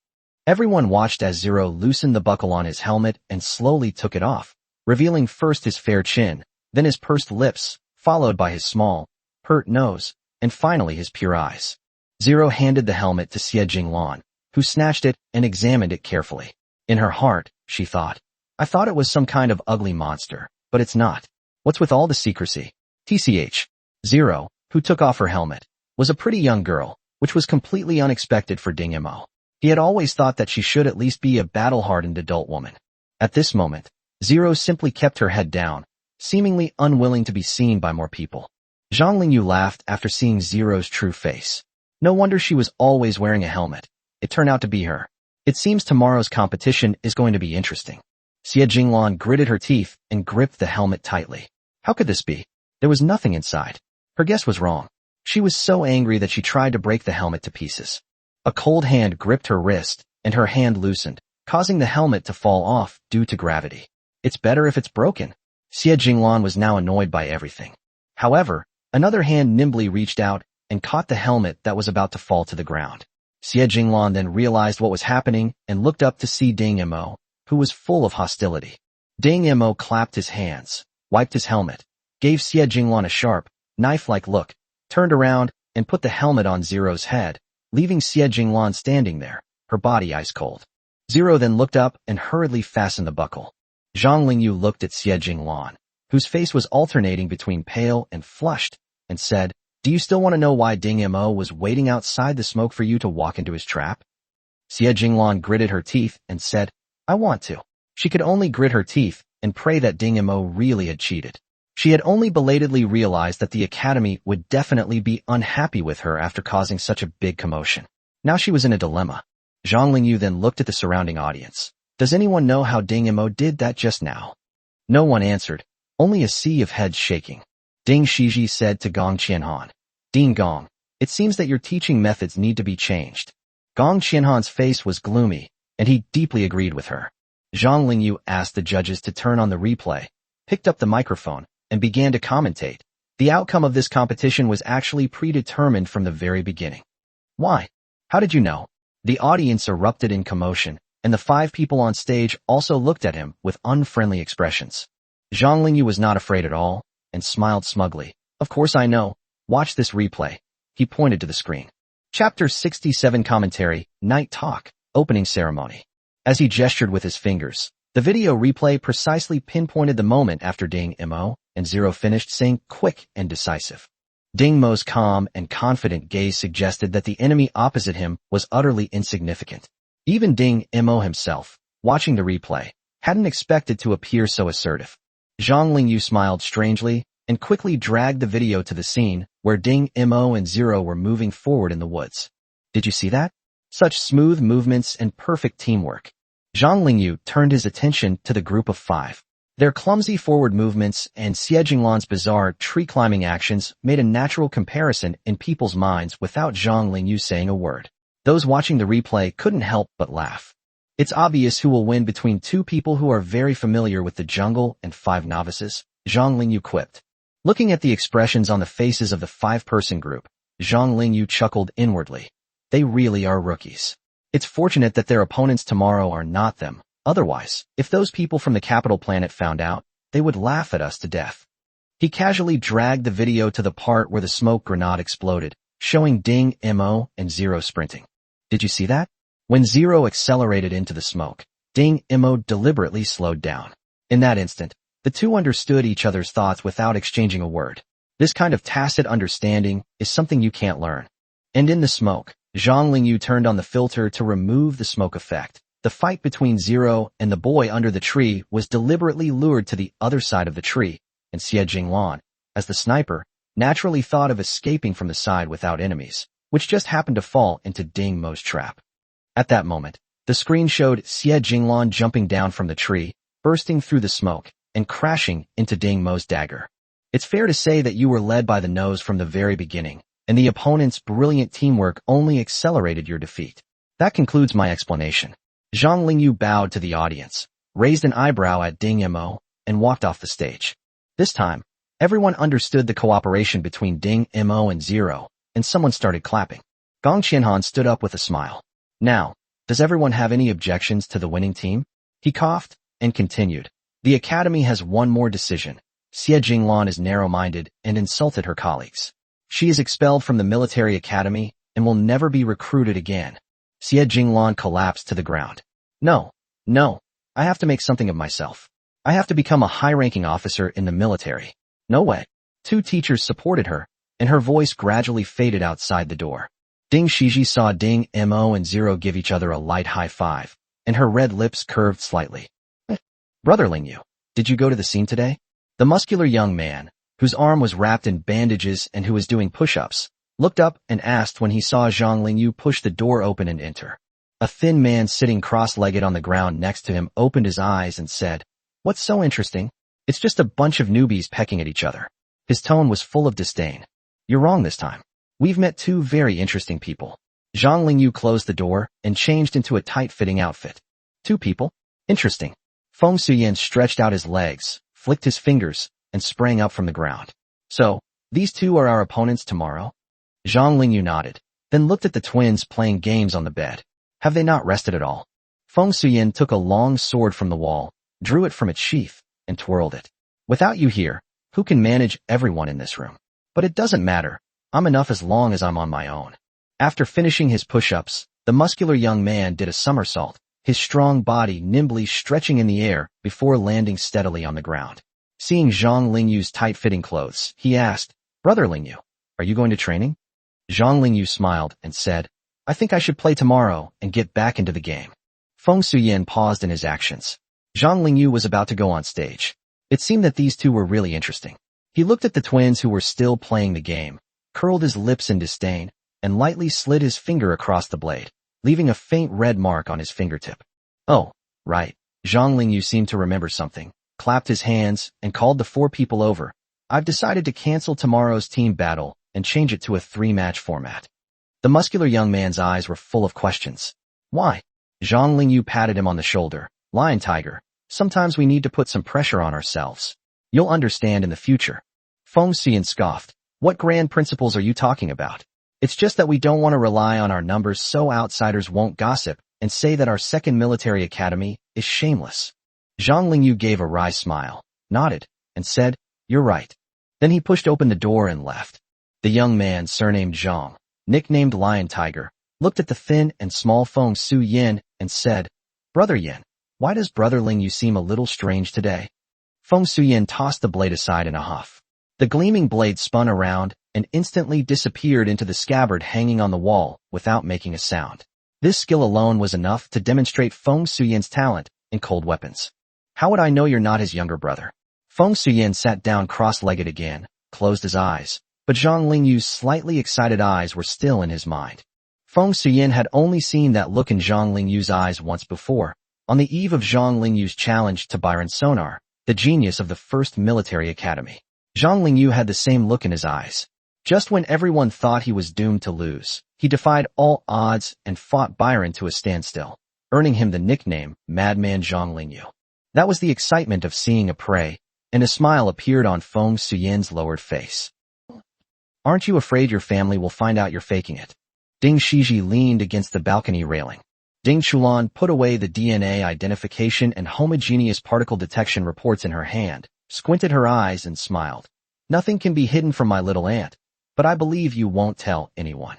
Everyone watched as Zero loosened the buckle on his helmet and slowly took it off, revealing first his fair chin, then his pursed lips, followed by his small, hurt nose, and finally his pure eyes. Zero handed the helmet to Xie Jinglan, who snatched it and examined it carefully. In her heart, she thought, I thought it was some kind of ugly monster, but it's not. What's with all the secrecy? TCH. Zero, who took off her helmet, was a pretty young girl, which was completely unexpected for Ding Mo. He had always thought that she should at least be a battle-hardened adult woman. At this moment, Zero simply kept her head down, seemingly unwilling to be seen by more people. Zhang Lingyu laughed after seeing Zero's true face. No wonder she was always wearing a helmet. It turned out to be her. It seems tomorrow's competition is going to be interesting. Xie Jinglan gritted her teeth and gripped the helmet tightly. How could this be? There was nothing inside. Her guess was wrong. She was so angry that she tried to break the helmet to pieces. A cold hand gripped her wrist, and her hand loosened, causing the helmet to fall off due to gravity. It's better if it's broken. Xie Jinglan was now annoyed by everything. However, another hand nimbly reached out and caught the helmet that was about to fall to the ground. Xie Jinglan then realized what was happening and looked up to see Ding Mo, who was full of hostility. Ding Mo clapped his hands, wiped his helmet, gave Xie Jinglan a sharp, knife-like look, turned around, and put the helmet on Zero's head, leaving Xie Jinglan standing there, her body ice-cold. Zero then looked up and hurriedly fastened the buckle. Zhang Lingyu looked at Xie Jinglan, whose face was alternating between pale and flushed, and said, Do you still want to know why Ding Mo was waiting outside the smoke for you to walk into his trap? Xie Jinglan gritted her teeth and said, I want to. She could only grit her teeth and pray that Ding Mo really had cheated. She had only belatedly realized that the academy would definitely be unhappy with her after causing such a big commotion. Now she was in a dilemma. Zhang Lingyu then looked at the surrounding audience. Does anyone know how Ding Mo did that just now? No one answered, only a sea of heads shaking. Ding Shiji said to Gong Qianhan, Ding Gong, it seems that your teaching methods need to be changed. Gong Qianhan's face was gloomy, and he deeply agreed with her. Zhang Lingyu asked the judges to turn on the replay, picked up the microphone, and began to commentate. The outcome of this competition was actually predetermined from the very beginning. Why? How did you know? The audience erupted in commotion, and the 5 people on stage also looked at him with unfriendly expressions. Zhang Lingyu was not afraid at all, and smiled smugly. Of course I know. Watch this replay. He pointed to the screen. Chapter 67 Commentary, Night Talk, Opening Ceremony. As he gestured with his fingers, the video replay precisely pinpointed the moment after Ding Mo and Zero finished saying quick and decisive. Ding Mo's calm and confident gaze suggested that the enemy opposite him was utterly insignificant. Even Ding Mo himself, watching the replay, hadn't expected to appear so assertive. Zhang Lingyu smiled strangely and quickly dragged the video to the scene where Ding Mo and Zero were moving forward in the woods. Did you see that? Such smooth movements and perfect teamwork. Zhang Lingyu turned his attention to the group of 5. Their clumsy forward movements and Xie Jinglan's bizarre tree-climbing actions made a natural comparison in people's minds without Zhang Lingyu saying a word. Those watching the replay couldn't help but laugh. It's obvious who will win between 2 people who are very familiar with the jungle and 5 novices, Zhang Lingyu quipped. Looking at the expressions on the faces of the 5-person group, Zhang Lingyu chuckled inwardly. They really are rookies. It's fortunate that their opponents tomorrow are not them. Otherwise, if those people from the capital planet found out, they would laugh at us to death. He casually dragged the video to the part where the smoke grenade exploded, showing Ding, Mo, and Zero sprinting. Did you see that? When Zero accelerated into the smoke, Ding, Mo deliberately slowed down. In that instant, the two understood each other's thoughts without exchanging a word. This kind of tacit understanding is something you can't learn. And in the smoke, Zhang Lingyu turned on the filter to remove the smoke effect. The fight between Zero and the boy under the tree was deliberately lured to the other side of the tree, and Xie Jinglan, as the sniper, naturally thought of escaping from the side without enemies, which just happened to fall into Ding Mo's trap. At that moment, the screen showed Xie Jinglan jumping down from the tree, bursting through the smoke, and crashing into Ding Mo's dagger. It's fair to say that you were led by the nose from the very beginning, and the opponent's brilliant teamwork only accelerated your defeat. That concludes my explanation. Zhang Lingyu bowed to the audience, raised an eyebrow at Ding Mo, and walked off the stage. This time, everyone understood the cooperation between Ding Mo and Zero, and someone started clapping. Gong Qianhan stood up with a smile. Now, does everyone have any objections to the winning team? He coughed and continued. The Academy has one more decision. Xie Jinglan is narrow-minded and insulted her colleagues. She is expelled from the military academy and will never be recruited again. Xie Jinglan collapsed to the ground. No, I have to make something of myself. I have to become a high-ranking officer in the military. No way. Two teachers supported her, and her voice gradually faded outside the door. Ding Shiji saw Ding Mo and Zero give each other a light high five, and her red lips curved slightly. Brother Lingyu, did you go to the scene today? The muscular young man, whose arm was wrapped in bandages and who was doing push-ups, looked up and asked when he saw Zhang Lingyu push the door open and enter. A thin man sitting cross-legged on the ground next to him opened his eyes and said, "What's so interesting? It's just a bunch of newbies pecking at each other." His tone was full of disdain. "You're wrong this time. We've met two very interesting people." Zhang Lingyu closed the door and changed into a tight-fitting outfit. "Two people? Interesting." Feng Suyen stretched out his legs, flicked his fingers, and sprang up from the ground. "So, these two are our opponents tomorrow?" Zhang Lingyu nodded, then looked at the twins playing games on the bed. "Have they not rested at all?" Feng Suyen took a long sword from the wall, drew it from its sheath, and twirled it. "Without you here, who can manage everyone in this room? But it doesn't matter. I'm enough as long as I'm on my own." After finishing his push-ups, the muscular young man did a somersault, his strong body nimbly stretching in the air before landing steadily on the ground. Seeing Zhang Lingyu's tight-fitting clothes, he asked, "Brother Lingyu, are you going to training?" Zhang Lingyu smiled and said, "I think I should play tomorrow and get back into the game." Feng Suyen paused in his actions. Zhang Lingyu was about to go on stage. It seemed that these two were really interesting. He looked at the twins who were still playing the game, curled his lips in disdain, and lightly slid his finger across the blade, leaving a faint red mark on his fingertip. "Oh, right." Zhang Lingyu seemed to remember something, clapped his hands, and called the four people over. "I've decided to cancel tomorrow's team battle and change it to a 3-match format." The muscular young man's eyes were full of questions. "Why?" Zhang Lingyu patted him on the shoulder. "Lion Tiger, sometimes we need to put some pressure on ourselves. You'll understand in the future." Feng Xian scoffed. "What grand principles are you talking about? It's just that we don't want to rely on our numbers so outsiders won't gossip and say that our second military academy is shameless." Zhang Lingyu gave a wry smile, nodded, and said, "You're right." Then he pushed open the door and left. The young man, surnamed Zhang, nicknamed Lion Tiger, looked at the thin and small Feng Su Yin and said, "Brother Yin, why does Brother Lingyu seem a little strange today?" Feng Su Yin tossed the blade aside in a huff. The gleaming blade spun around and instantly disappeared into the scabbard hanging on the wall without making a sound. This skill alone was enough to demonstrate Feng Suyin's talent in cold weapons. "How would I know you're not his younger brother?" Feng Suyin sat down cross-legged again, closed his eyes, but Zhang Lingyu's slightly excited eyes were still in his mind. Feng Suyin had only seen that look in Zhang Lingyu's eyes once before, on the eve of Zhang Lingyu's challenge to Byron Sonar, the genius of the first military academy. Zhang Lingyu had the same look in his eyes. Just when everyone thought he was doomed to lose, he defied all odds and fought Byron to a standstill, earning him the nickname Madman Zhang Lingyu. That was the excitement of seeing a prey, and a smile appeared on Feng Suyin's lowered face. Aren't you afraid your family will find out you're faking it? Ding Shiji leaned against the balcony railing. Ding Chulan put away the DNA identification and homogeneous particle detection reports in her hand, squinted her eyes, and smiled. Nothing can be hidden from my little aunt, but I believe you won't tell anyone.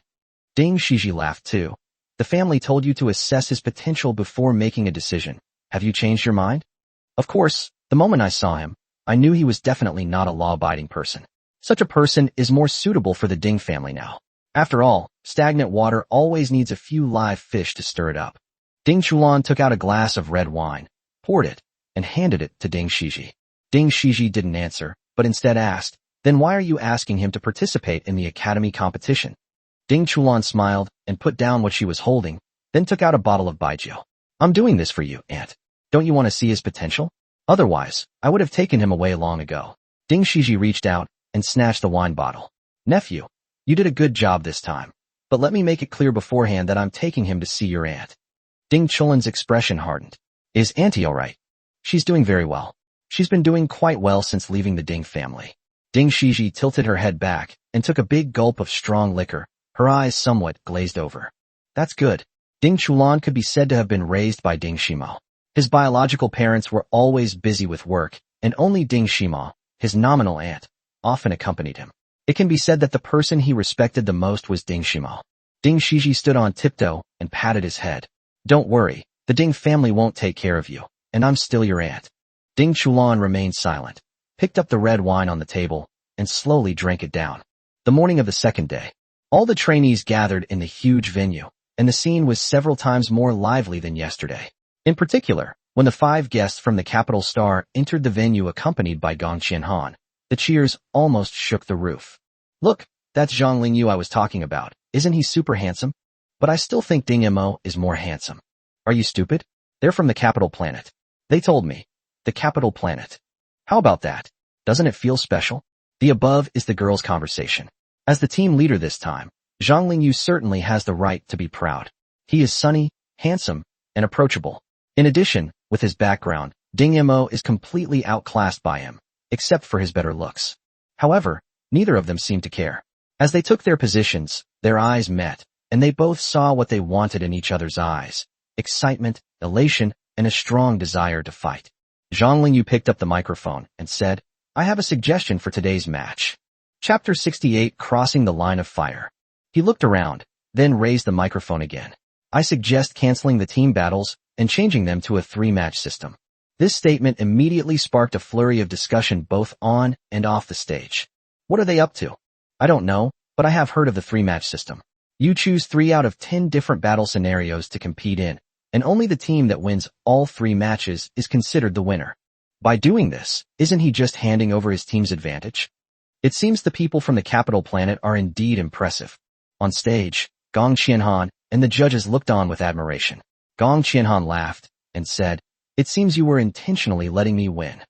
Ding Shiji laughed too. The family told you to assess his potential before making a decision. Have you changed your mind? Of course, the moment I saw him, I knew he was definitely not a law-abiding person. Such a person is more suitable for the Ding family now. After all, stagnant water always needs a few live fish to stir it up. Ding Chulan took out a glass of red wine, poured it, and handed it to Ding Shiji. Ding Shiji didn't answer, but instead asked, "Then why are you asking him to participate in the academy competition?" Ding Chulan smiled and put down what she was holding, then took out a bottle of baijiu. "I'm doing this for you, aunt. Don't you want to see his potential? Otherwise, I would have taken him away long ago." Ding Shiji reached out and snatched the wine bottle. "Nephew, you did a good job this time, but let me make it clear beforehand that I'm taking him to see your aunt." Ding Chulan's expression hardened. "Is auntie all right?" "She's doing very well. She's been doing quite well since leaving the Ding family." Ding Shiji tilted her head back and took a big gulp of strong liquor, her eyes somewhat glazed over. "That's good." Ding Chulan could be said to have been raised by Ding Shimo. His biological parents were always busy with work, and only Ding Shimo, his nominal aunt, often accompanied him. It can be said that the person he respected the most was Ding Shimo. Ding Shiji stood on tiptoe and patted his head. "Don't worry, the Ding family won't take care of you, and I'm still your aunt." Ding Chulan remained silent, picked up the red wine on the table, and slowly drank it down. The morning of the second day, all the trainees gathered in the huge venue, and the scene was several times more lively than yesterday. In particular, when the 5 guests from the Capital Star entered the venue accompanied by Gong Qianhan, the cheers almost shook the roof. "Look, that's Zhang Lingyu I was talking about. Isn't he super handsome? But I still think Ding Mo is more handsome." "Are you stupid? They're from the capital planet." "They told me. The capital planet. How about that? Doesn't it feel special?" The above is the girls' conversation. As the team leader this time, Zhang Lingyu certainly has the right to be proud. He is sunny, handsome, and approachable. In addition, with his background, Ding Mo is completely outclassed by him, except for his better looks. However, neither of them seemed to care. As they took their positions, their eyes met, and they both saw what they wanted in each other's eyes: excitement, elation, and a strong desire to fight. Zhang Lingyu picked up the microphone and said, "I have a suggestion for today's match." Chapter 68, Crossing the Line of Fire. He looked around, then raised the microphone again. "I suggest canceling the team battles and changing them to a 3-match system." This statement immediately sparked a flurry of discussion both on and off the stage. "What are they up to?" "I don't know, but I have heard of the 3-match system. You choose 3 out of 10 different battle scenarios to compete in, and only the team that wins all 3 matches is considered the winner. By doing this, isn't he just handing over his team's advantage?" It seems the people from the capital planet are indeed impressive. On stage, Gong Qianhan and the judges looked on with admiration. Gong Qianhan laughed and said, "It seems you were intentionally letting me win."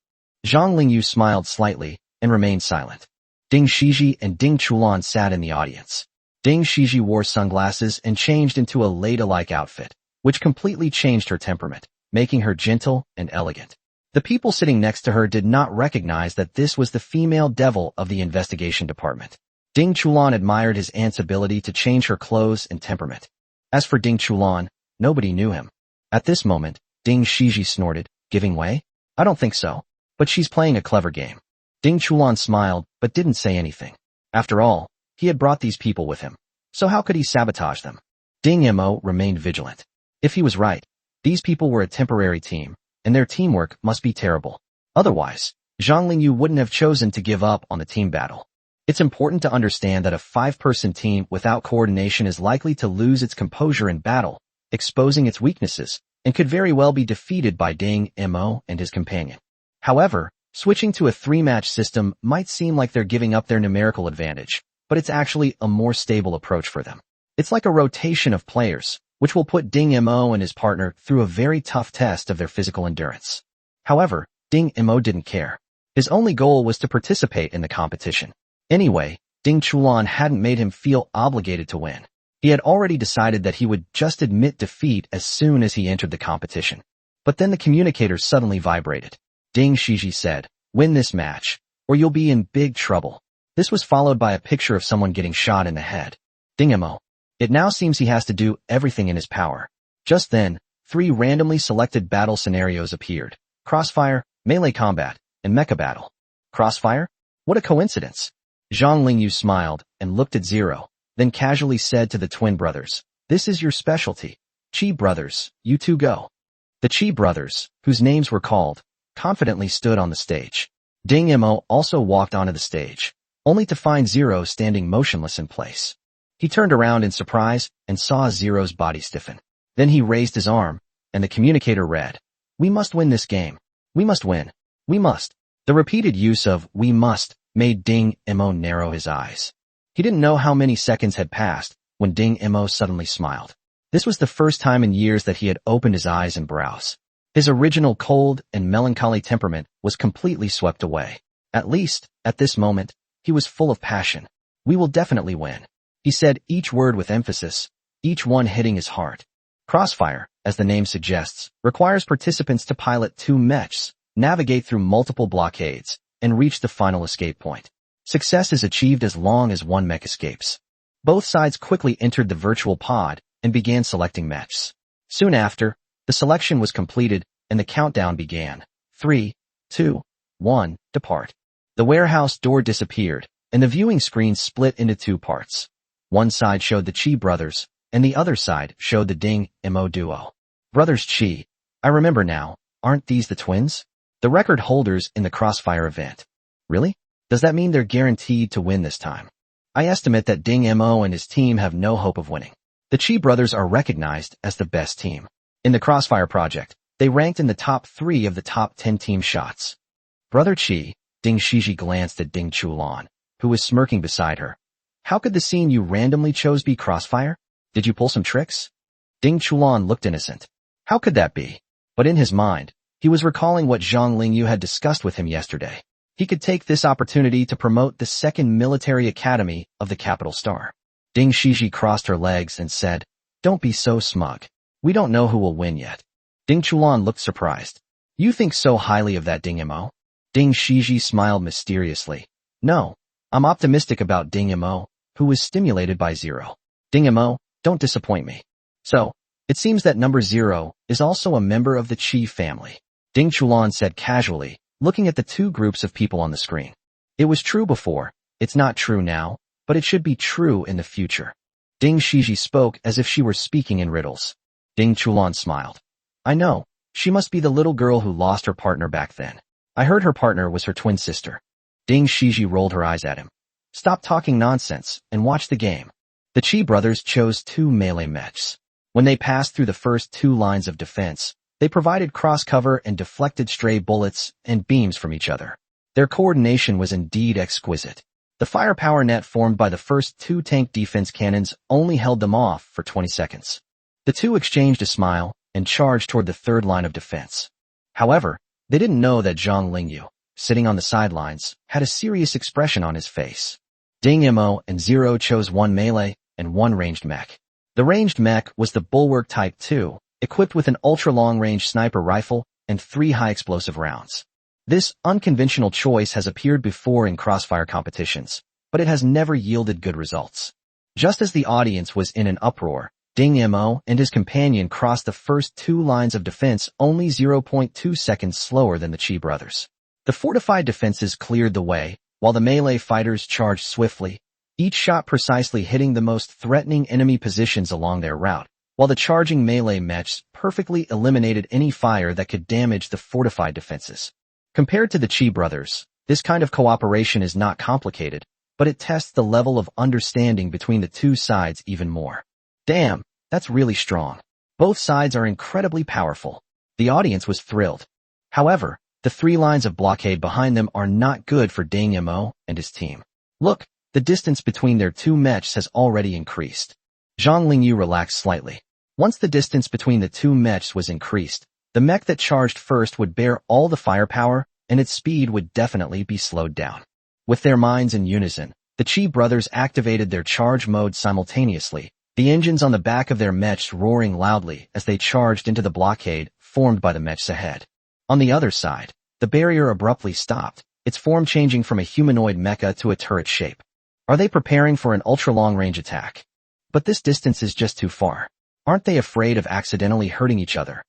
Zhang Lingyu smiled slightly and remained silent. Ding Shiji and Ding Chulan sat in the audience. Ding Shiji wore sunglasses and changed into a ladylike outfit, which completely changed her temperament, making her gentle and elegant. The people sitting next to her did not recognize that this was the female devil of the investigation department. Ding Chulan admired his aunt's ability to change her clothes and temperament. As for Ding Chulan, nobody knew him. At this moment, Ding Shiji snorted, "Giving way? I don't think so. But she's playing a clever game." Ding Chulan smiled, but didn't say anything. After all, he had brought these people with him, so how could he sabotage them? Ding Mo remained vigilant. If he was right, these people were a temporary team, and their teamwork must be terrible. Otherwise, Zhang Lingyu wouldn't have chosen to give up on the team battle. It's important to understand that a 5-person team without coordination is likely to lose its composure in battle, exposing its weaknesses, and could very well be defeated by Ding Mo and his companion. However, switching to a 3-match system might seem like they're giving up their numerical advantage, but it's actually a more stable approach for them. It's like a rotation of players, which will put Ding Mo and his partner through a very tough test of their physical endurance. However, Ding Mo didn't care. His only goal was to participate in the competition. Anyway, Ding Chulan hadn't made him feel obligated to win. He had already decided that he would just admit defeat as soon as he entered the competition. But then the communicator suddenly vibrated. Ding Shiji said, "Win this match, or you'll be in big trouble." This was followed by a picture of someone getting shot in the head. Dingemo. It now seems he has to do everything in his power. Just then, 3 randomly selected battle scenarios appeared. Crossfire, melee combat, and mecha battle. Crossfire? What a coincidence. Zhang Lingyu smiled and looked at Zero, then casually said to the twin brothers, "This is your specialty. Chi brothers, you two go." The Chi brothers, whose names were called, confidently stood on the stage. Dingemo also walked onto the stage, only to find Zero standing motionless in place. He turned around in surprise and saw Zero's body stiffen. Then he raised his arm, and the communicator read, "We must win this game. We must win. We must." The repeated use of "we must" made Ding-Emo narrow his eyes. He didn't know how many seconds had passed when Ding-Emo suddenly smiled. This was the first time in years that he had opened his eyes and brows. His original cold and melancholy temperament was completely swept away. At least, at this moment, he was full of passion. "We will definitely win," he said, each word with emphasis, each one hitting his heart. Crossfire, as the name suggests, requires participants to pilot 2 mechs, navigate through multiple blockades, and reach the final escape point. Success is achieved as long as 1 mech escapes. Both sides quickly entered the virtual pod and began selecting mechs. Soon after, the selection was completed and the countdown began. 3, 2, 1, depart. The warehouse door disappeared, and the viewing screen split into 2 parts. One side showed the Chi brothers, and the other side showed the Ding-Emo duo. Brothers Chi. I remember now, aren't these the twins? The record holders in the Crossfire event. Really? Does that mean they're guaranteed to win this time? I estimate that Ding-Emo and his team have no hope of winning. The Chi brothers are recognized as the best team. In the Crossfire project, they ranked in the top 3 of the top 10 team shots. Brother Chi, Ding Shiji glanced at Ding Chulan, who was smirking beside her. How could the scene you randomly chose be Crossfire? Did you pull some tricks? Ding Chulan looked innocent. How could that be? But in his mind, he was recalling what Zhang Lingyu had discussed with him yesterday. He could take this opportunity to promote the 2nd Military Academy of the Capital Star. Ding Shiji crossed her legs and said, "Don't be so smug. We don't know who will win yet." Ding Chulan looked surprised. "You think so highly of that Ding-Emo?" Ding Shiji smiled mysteriously. "No, I'm optimistic about Ding-Emo, who was stimulated by Zero. Ding-Emo, don't disappoint me." So, it seems that number 0 is also a member of the Chi family. Ding Chulan said casually, looking at the 2 groups of people on the screen. "It was true before, it's not true now, but it should be true in the future." Ding Shiji spoke as if she were speaking in riddles. Ding Chulan smiled. "I know, she must be the little girl who lost her partner back then. I heard her partner was her twin sister." Ding Shiji rolled her eyes at him. "Stop talking nonsense and watch the game." The Chi brothers chose 2 melee mechs. When they passed through the first 2 lines of defense, they provided cross-cover and deflected stray bullets and beams from each other. Their coordination was indeed exquisite. The firepower net formed by the first 2 tank defense cannons only held them off for 20 seconds. The 2 exchanged a smile and charged toward the 3rd line of defense. However, they didn't know that Zhang Lingyu, sitting on the sidelines, had a serious expression on his face. Ding-Emo and Zero chose 1 melee and 1 ranged mech. The ranged mech was the Bulwark Type 2, equipped with an ultra-long-range sniper rifle and 3 high-explosive rounds. This unconventional choice has appeared before in Crossfire competitions, but it has never yielded good results. Just as the audience was in an uproar, Ding-Emo and his companion crossed the first 2 lines of defense only 0.2 seconds slower than the Chi brothers. The fortified defenses cleared the way, while the melee fighters charged swiftly, each shot precisely hitting the most threatening enemy positions along their route, while the charging melee mechs perfectly eliminated any fire that could damage the fortified defenses. Compared to the Chi brothers, this kind of cooperation is not complicated, but it tests the level of understanding between the 2 sides even more. Damn, that's really strong. Both sides are incredibly powerful. The audience was thrilled. However, the 3 lines of blockade behind them are not good for Ding-Emo and his team. Look, the distance between their 2 mechs has already increased. Zhang Lingyu relaxed slightly. Once the distance between the 2 mechs was increased, the mech that charged first would bear all the firepower, and its speed would definitely be slowed down. With their minds in unison, the Chi brothers activated their charge mode simultaneously, the engines on the back of their mechs roaring loudly as they charged into the blockade formed by the mechs ahead. On the other side, the barrier abruptly stopped, its form changing from a humanoid mecha to a turret shape. Are they preparing for an ultra-long-range attack? But this distance is just too far. Aren't they afraid of accidentally hurting each other?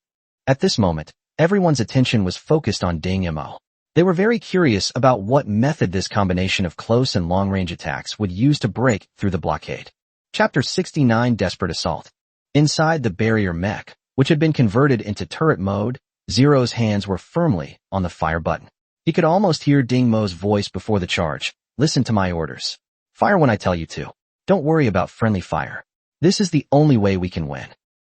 At this moment, everyone's attention was focused on Ding Mo. They were very curious about what method this combination of close and long-range attacks would use to break through the blockade. Chapter 69 Desperate Assault. Inside the barrier mech, which had been converted into turret mode, Zero's hands were firmly on the fire button. He could almost hear Ding Mo's voice before the charge. Listen to my orders. Fire when I tell you to. Don't worry about friendly fire. This is the only way we can win.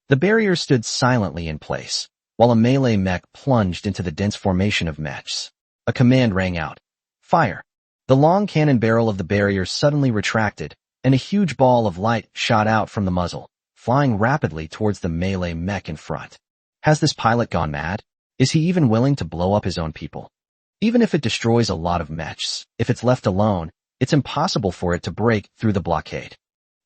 The barrier stood silently in place, while a melee mech plunged into the dense formation of mechs. A command rang out. Fire. The long cannon barrel of the barrier suddenly retracted, and a huge ball of light shot out from the muzzle, flying rapidly towards the melee mech in front. Has this pilot gone mad? Is he even willing to blow up his own people? Even if it destroys a lot of mechs, if it's left alone, it's impossible for it to break through the blockade.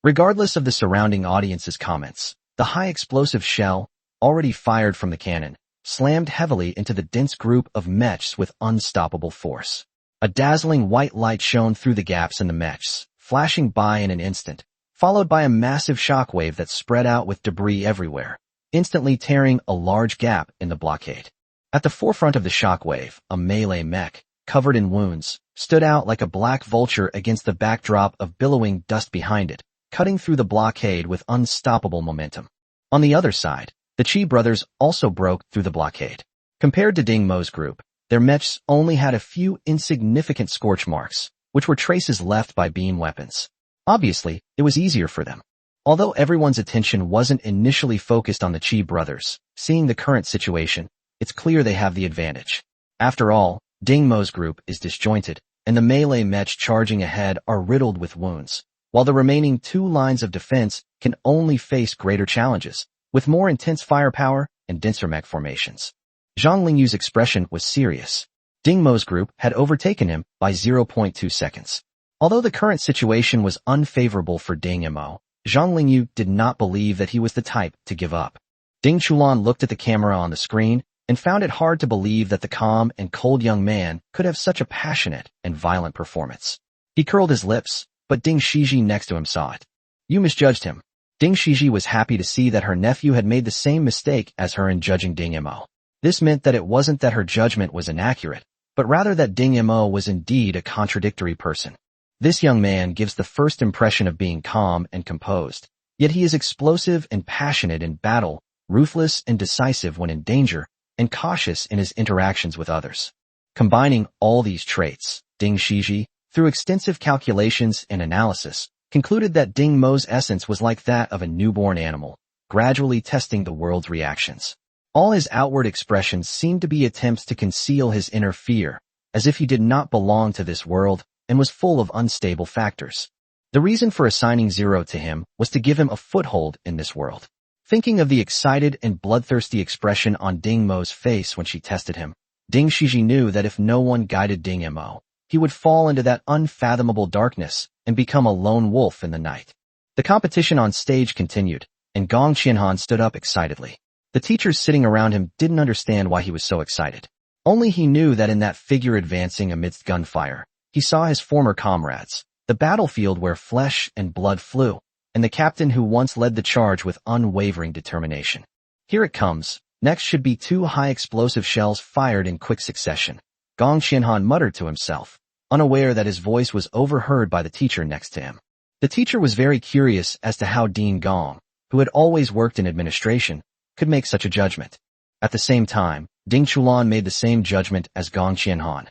Regardless of the surrounding audience's comments, the high explosive shell, already fired from the cannon, slammed heavily into the dense group of mechs with unstoppable force. A dazzling white light shone through the gaps in the mechs, flashing by in an instant, followed by a massive shockwave that spread out with debris everywhere, instantly tearing a large gap in the blockade. At the forefront of the shockwave, a melee mech, covered in wounds, stood out like a black vulture against the backdrop of billowing dust behind it, cutting through the blockade with unstoppable momentum. On the other side, the Chi brothers also broke through the blockade. Compared to Ding Mo's group, their mechs only had a few insignificant scorch marks, which were traces left by beam weapons. Obviously, it was easier for them. Although everyone's attention wasn't initially focused on the Chi brothers, seeing the current situation, it's clear they have the advantage. After all, Ding Mo's group is disjointed, and the melee mechs charging ahead are riddled with wounds, while the remaining two lines of defense can only face greater challenges, with more intense firepower and denser mech formations. Zhang Lingyu's expression was serious. Ding Mo's group had overtaken him by 0.2 seconds. Although the current situation was unfavorable for Ding Mo, Zhang Lingyu did not believe that he was the type to give up. Ding Chulan looked at the camera on the screen and found it hard to believe that the calm and cold young man could have such a passionate and violent performance. He curled his lips, but Ding Shiji next to him saw it. You misjudged him. Ding Shiji was happy to see that her nephew had made the same mistake as her in judging Ding Mo. This meant that it wasn't that her judgment was inaccurate, but rather that Ding Mo was indeed a contradictory person. This young man gives the first impression of being calm and composed, yet he is explosive and passionate in battle, ruthless and decisive when in danger, and cautious in his interactions with others. Combining all these traits, Ding Shiji, through extensive calculations and analysis, concluded that Ding Mo's essence was like that of a newborn animal, gradually testing the world's reactions. All his outward expressions seemed to be attempts to conceal his inner fear, as if he did not belong to this world and was full of unstable factors. The reason for assigning Zero to him was to give him a foothold in this world. Thinking of the excited and bloodthirsty expression on Ding Mo's face when she tested him, Ding Shiji knew that if no one guided Ding Mo, he would fall into that unfathomable darkness and become a lone wolf in the night. The competition on stage continued, and Gong Qianhan stood up excitedly. The teachers sitting around him didn't understand why he was so excited. Only he knew that in that figure advancing amidst gunfire, he saw his former comrades, the battlefield where flesh and blood flew, and the captain who once led the charge with unwavering determination. Here it comes. Next should be 2 high explosive shells fired in quick succession. Gong Qianhan muttered to himself, unaware that his voice was overheard by the teacher next to him. The teacher was very curious as to how Dean Gong, who had always worked in administration, could make such a judgment. At the same time, Ding Chulan made the same judgment as Gong Qianhan.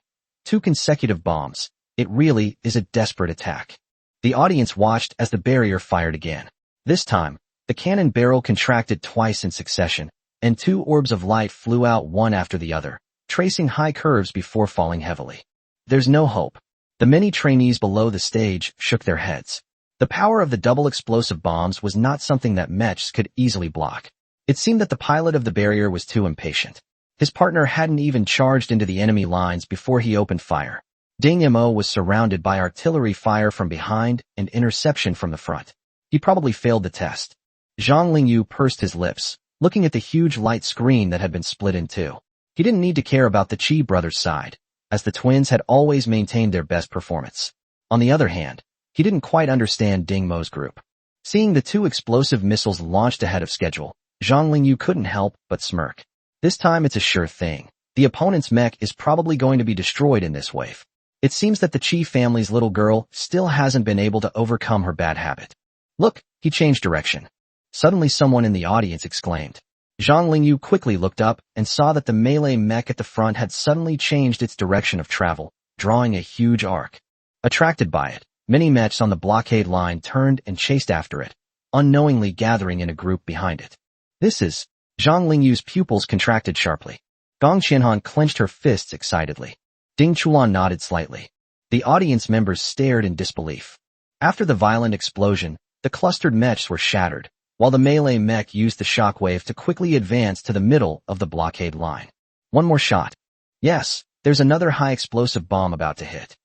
2 consecutive bombs. It really is a desperate attack. The audience watched as the barrier fired again. This time, the cannon barrel contracted twice in succession, and 2 orbs of light flew out one after the other, tracing high curves before falling heavily. There's no hope. The many trainees below the stage shook their heads. The power of the double explosive bombs was not something that mechs could easily block. It seemed that the pilot of the barrier was too impatient. His partner hadn't even charged into the enemy lines before he opened fire. Ding Mo was surrounded by artillery fire from behind and interception from the front. He probably failed the test. Zhang Lingyu pursed his lips, looking at the huge light screen that had been split in 2. He didn't need to care about the Chi brothers' side. as the twins had always maintained their best performance. On the other hand, he didn't quite understand Ding Mo's group. Seeing the two explosive missiles launched ahead of schedule, Zhang Lingyu couldn't help but smirk. This time it's a sure thing. The opponent's mech is probably going to be destroyed in this wave. It seems that the Qi family's little girl still hasn't been able to overcome her bad habit. Look, he changed direction. Suddenly someone in the audience exclaimed. Zhang Lingyu quickly looked up and saw that the melee mech at the front had suddenly changed its direction of travel, drawing a huge arc. Attracted by it, many mechs on the blockade line turned and chased after it, unknowingly gathering in a group behind it. This is... Zhang Lingyu's pupils contracted sharply. Gong Qianhan clenched her fists excitedly. Ding Chulan nodded slightly. The audience members stared in disbelief. After the violent explosion, the clustered mechs were shattered, while the melee mech used the shockwave to quickly advance to the middle of the blockade line. One more shot. Yes, there's another high-explosive bomb about to hit.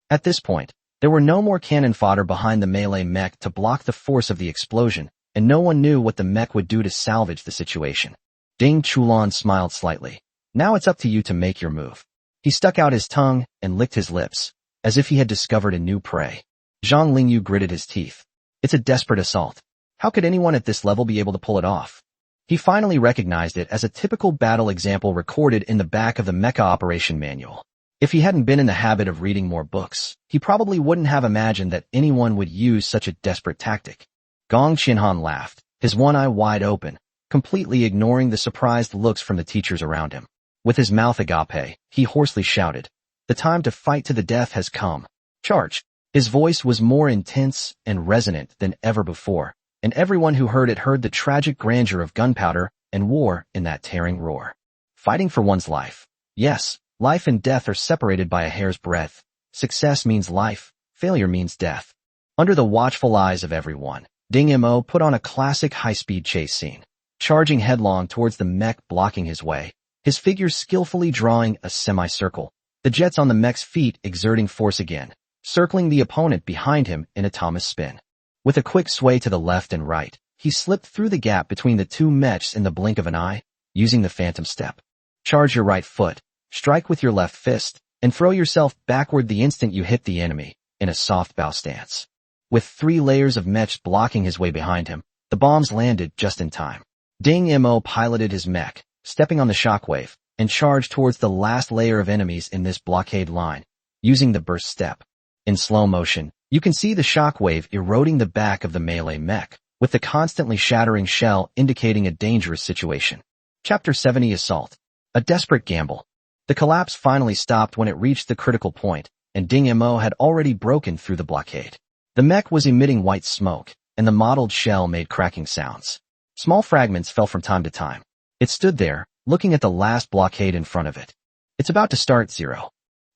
At this point, there were no more cannon fodder behind the melee mech to block the force of the explosion, and no one knew what the mech would do to salvage the situation. Ding Chulan smiled slightly. Now it's up to you to make your move. He stuck out his tongue and licked his lips, as if he had discovered a new prey. Zhang Lingyu gritted his teeth. It's a desperate assault. How could anyone at this level be able to pull it off? He finally recognized it as a typical battle example recorded in the back of the Mecha Operation Manual. If he hadn't been in the habit of reading more books, he probably wouldn't have imagined that anyone would use such a desperate tactic. Gong Qianhan laughed, his one eye wide open, completely ignoring the surprised looks from the teachers around him. With his mouth agape, he hoarsely shouted, "The time to fight to the death has come. Charge!" His voice was more intense and resonant than ever before, and everyone who heard it heard the tragic grandeur of gunpowder and war in that tearing roar. Fighting for one's life. Yes, life and death are separated by a hair's breadth. Success means life, failure means death. Under the watchful eyes of everyone, Ding Mo put on a classic high-speed chase scene, charging headlong towards the mech blocking his way, his figure skillfully drawing a semicircle, the jets on the mech's feet exerting force again, circling the opponent behind him in a Thomas spin. With a quick sway to the left and right, he slipped through the gap between the two mechs in the blink of an eye, using the phantom step. Charge your right foot, strike with your left fist, and throw yourself backward the instant you hit the enemy, in a soft bow stance. With 3 layers of mechs blocking his way behind him, the bombs landed just in time. Ding Mo piloted his mech, stepping on the shockwave, and charged towards the last layer of enemies in this blockade line, using the burst step. In slow motion, you can see the shockwave eroding the back of the melee mech, with the constantly shattering shell indicating a dangerous situation. Chapter 70 Assault. A desperate gamble. The collapse finally stopped when it reached the critical point, and Ding Mo had already broken through the blockade. The mech was emitting white smoke, and the mottled shell made cracking sounds. Small fragments fell from time to time. It stood there, looking at the last blockade in front of it. It's about to start 0.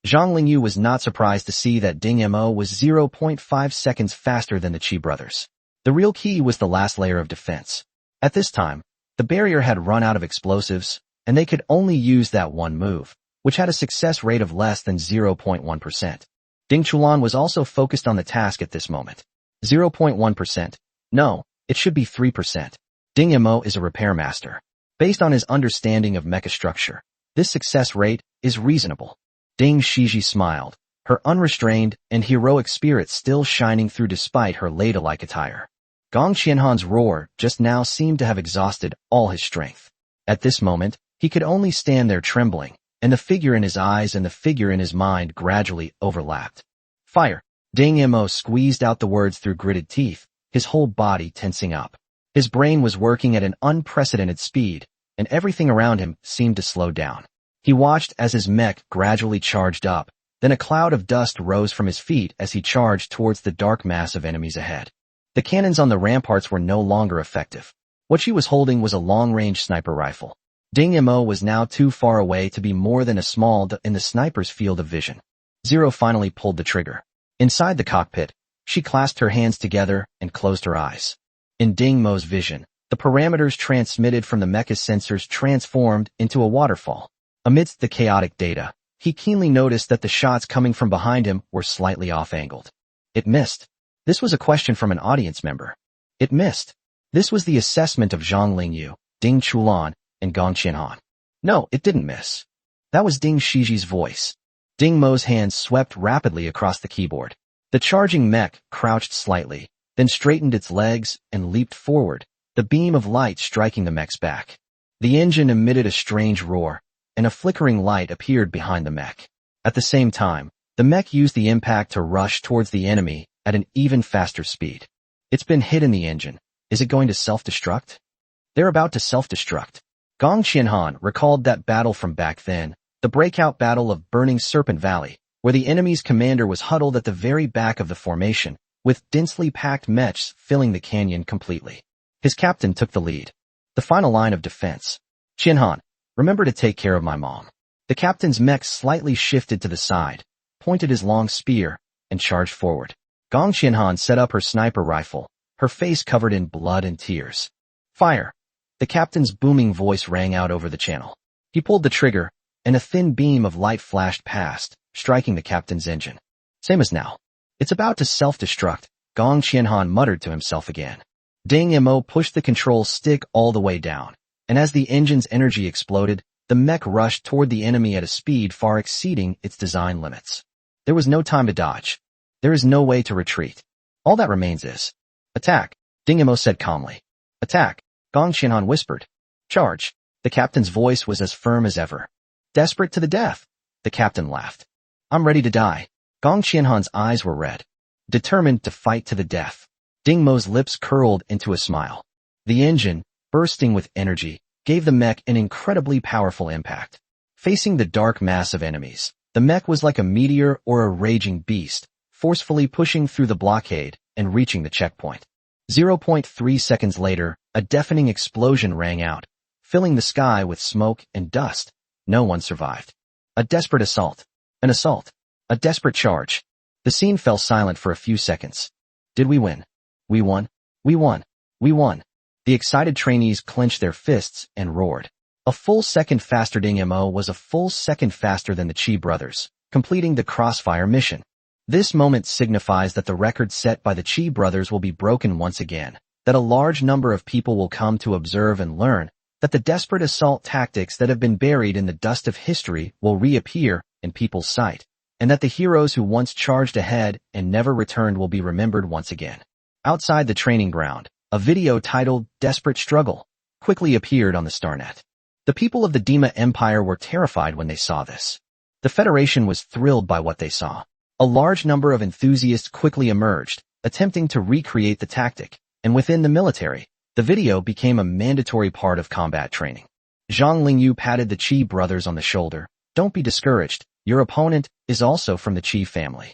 Zhang Lingyu was not surprised to see that Ding Mo was 0.5 seconds faster than the Qi brothers. The real key was the last layer of defense. At this time, the barrier had run out of explosives, and they could only use that one move, which had a success rate of less than 0.1%. Ding Chulan was also focused on the task at this moment. 0.1%. No, it should be 3%. Ding Mo is a repair master. Based on his understanding of mecha structure, this success rate is reasonable. Ding Shiji smiled, her unrestrained and heroic spirit still shining through despite her ladle-like attire. Gong Qianhan's roar just now seemed to have exhausted all his strength. At this moment, he could only stand there trembling, and the figure in his eyes and the figure in his mind gradually overlapped. Fire! Ding Mo squeezed out the words through gritted teeth, his whole body tensing up. His brain was working at an unprecedented speed, and everything around him seemed to slow down. He watched as his mech gradually charged up, then a cloud of dust rose from his feet as he charged towards the dark mass of enemies ahead. The cannons on the ramparts were no longer effective. What she was holding was a long-range sniper rifle. Ding Mo was now too far away to be more than a small dot in the sniper's field of vision. Zero finally pulled the trigger. Inside the cockpit, she clasped her hands together and closed her eyes. In Ding Mo's vision, the parameters transmitted from the mecha's sensors transformed into a waterfall. Amidst the chaotic data, he keenly noticed that the shots coming from behind him were slightly off-angled. It missed. This was a question from an audience member. It missed. This was the assessment of Zhang Lingyu, Ding Chulan, and Gong Qianhan. No, it didn't miss. That was Ding Shiji's voice. Ding Mo's hands swept rapidly across the keyboard. The charging mech crouched slightly, then straightened its legs and leaped forward, the beam of light striking the mech's back. The engine emitted a strange roar, and a flickering light appeared behind the mech. At the same time, the mech used the impact to rush towards the enemy at an even faster speed. It's been hit in the engine. Is it going to self-destruct? They're about to self-destruct. Gong Qianhan recalled that battle from back then, the breakout battle of Burning Serpent Valley, where the enemy's commander was huddled at the very back of the formation, with densely packed mechs filling the canyon completely. His captain took the lead. The final line of defense. Qianhan, remember to take care of my mom. The captain's mech slightly shifted to the side, pointed his long spear, and charged forward. Gong Qianhan set up her sniper rifle, her face covered in blood and tears. Fire! The captain's booming voice rang out over the channel. He pulled the trigger, and a thin beam of light flashed past, striking the captain's engine. Same as now. It's about to self-destruct, Gong Qianhan muttered to himself again. Ding Mo pushed the control stick all the way down, and as the engine's energy exploded, the mech rushed toward the enemy at a speed far exceeding its design limits. There was no time to dodge. There is no way to retreat. All that remains is attack, Ding Mo said calmly. Attack, Gong Qianhan whispered. Charge. The captain's voice was as firm as ever. Desperate to the death, the captain laughed. I'm ready to die. Gong Qianhan's eyes were red. Determined to fight to the death. Ding Mo's lips curled into a smile. The engine, bursting with energy, gave the mech an incredibly powerful impact. Facing the dark mass of enemies, the mech was like a meteor or a raging beast, forcefully pushing through the blockade and reaching the checkpoint. 0.3 seconds later, a deafening explosion rang out, filling the sky with smoke and dust. No one survived. A desperate assault. An assault. A desperate charge. The scene fell silent for a few seconds. Did we win? We won. We won. We won. The excited trainees clenched their fists and roared. A full second faster. Ding Mo was a full second faster than the Chi brothers, completing the Crossfire mission. This moment signifies that the record set by the Chi brothers will be broken once again, that a large number of people will come to observe and learn, that the desperate assault tactics that have been buried in the dust of history will reappear in people's sight, and that the heroes who once charged ahead and never returned will be remembered once again. Outside the training ground, a video titled Desperate Struggle quickly appeared on the Starnet. The people of the Dima Empire were terrified when they saw this. The Federation was thrilled by what they saw. A large number of enthusiasts quickly emerged, attempting to recreate the tactic, and within the military, the video became a mandatory part of combat training. Zhang Lingyu patted the Qi brothers on the shoulder. Don't be discouraged. Your opponent is also from the Qi family.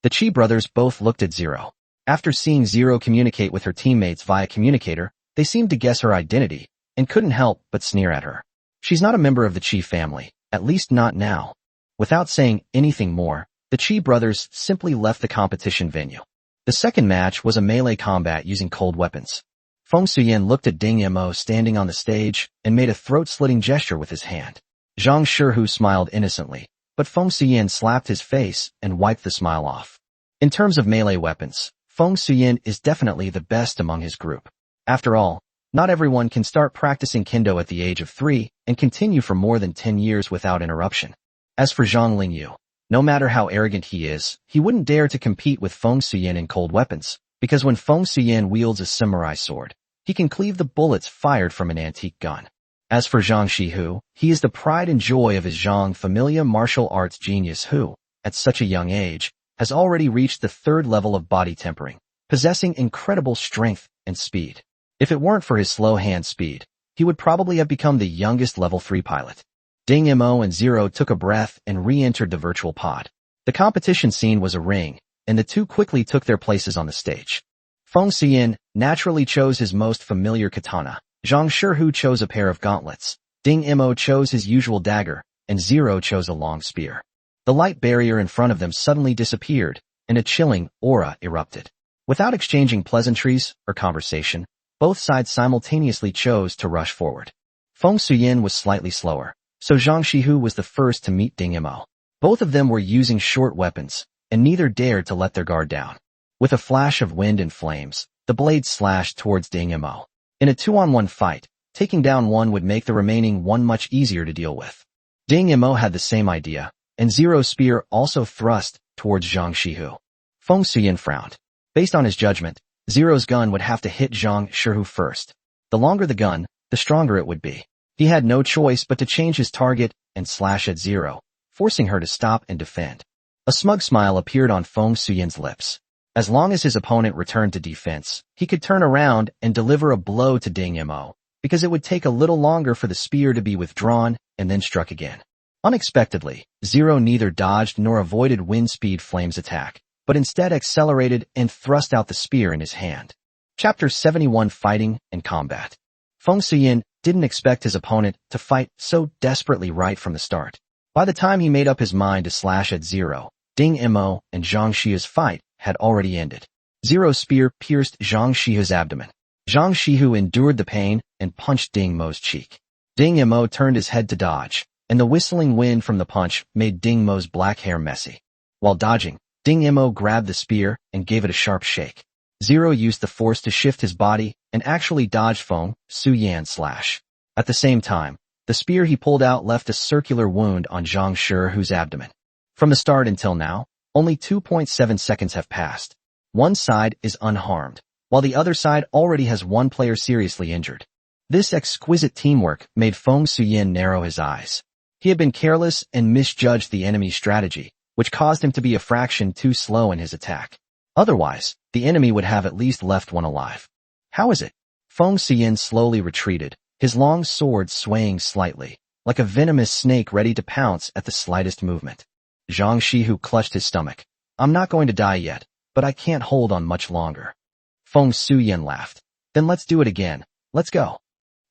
The Qi brothers both looked at Zero. After seeing Zero communicate with her teammates via communicator, they seemed to guess her identity, and couldn't help but sneer at her. She's not a member of the Qi family, at least not now. Without saying anything more, the Qi brothers simply left the competition venue. The second match was a melee combat using cold weapons. Feng Suyen looked at Ding Mo standing on the stage and made a throat-slitting gesture with his hand. Zhang Shihu smiled innocently, but Feng Suyen slapped his face and wiped the smile off. In terms of melee weapons, Feng Suyen is definitely the best among his group. After all, not everyone can start practicing kendo at the age of 3 and continue for more than 10 years without interruption. As for Zhang Lingyu, no matter how arrogant he is, he wouldn't dare to compete with Feng Suyen in cold weapons, because when Feng Suyen wields a samurai sword, he can cleave the bullets fired from an antique gun. As for Zhang Shihu, he is the pride and joy of his Zhang familia martial arts genius who, at such a young age, has already reached the 3rd level of body tempering, possessing incredible strength and speed. If it weren't for his slow hand speed, he would probably have become the youngest level 3 pilot. Ding Mo and Zero took a breath and re-entered the virtual pod. The competition scene was a ring, and the two quickly took their places on the stage. Feng Suyen naturally chose his most familiar katana. Zhang Shihu chose a pair of gauntlets. Ding Mo chose his usual dagger, and Zero chose a long spear. The light barrier in front of them suddenly disappeared, and a chilling aura erupted. Without exchanging pleasantries or conversation, both sides simultaneously chose to rush forward. Feng Suyen was slightly slower, so Zhang Shihu was the first to meet Ding Mo. Both of them were using short weapons, and neither dared to let their guard down. With a flash of wind and flames, the blades slashed towards Ding Mo. In a 2-on-1 fight, taking down one would make the remaining one much easier to deal with. Ding Mo had the same idea, and Zero's spear also thrust towards Zhang Shihu. Feng Suyin frowned. Based on his judgment, Zero's gun would have to hit Zhang Shihu first. The longer the gun, the stronger it would be. He had no choice but to change his target and slash at Zero, forcing her to stop and defend. A smug smile appeared on Feng Suyin's lips. As long as his opponent returned to defense, he could turn around and deliver a blow to Ding Mo, because it would take a little longer for the spear to be withdrawn and then struck again. Unexpectedly, Zero neither dodged nor avoided Wind Speed Flame's attack, but instead accelerated and thrust out the spear in his hand. Chapter 71 Fighting and Combat. Feng Suyin didn't expect his opponent to fight so desperately right from the start. By the time he made up his mind to slash at Zero, Ding Mo and Zhang Shihu's fight had already ended. Zero's spear pierced Zhang Shihu's abdomen. Zhang Shihu endured the pain and punched Ding Mo's cheek. Ding Mo turned his head to dodge, and the whistling wind from the punch made Ding Mo's black hair messy. While dodging, Ding Mo grabbed the spear and gave it a sharp shake. Zero used the force to shift his body and actually dodged Feng Suyan's slash. At the same time, the spear he pulled out left a circular wound on Zhang Shihu's abdomen. From the start until now, only 2.7 seconds have passed. One side is unharmed, while the other side already has one player seriously injured. This exquisite teamwork made Feng Suyin narrow his eyes. He had been careless and misjudged the enemy's strategy, which caused him to be a fraction too slow in his attack. Otherwise, the enemy would have at least left one alive. How is it? Feng Suyin slowly retreated, his long sword swaying slightly, like a venomous snake ready to pounce at the slightest movement. Zhang Shihu clutched his stomach. I'm not going to die yet, but I can't hold on much longer. Feng Suyin laughed. Then let's do it again. Let's go.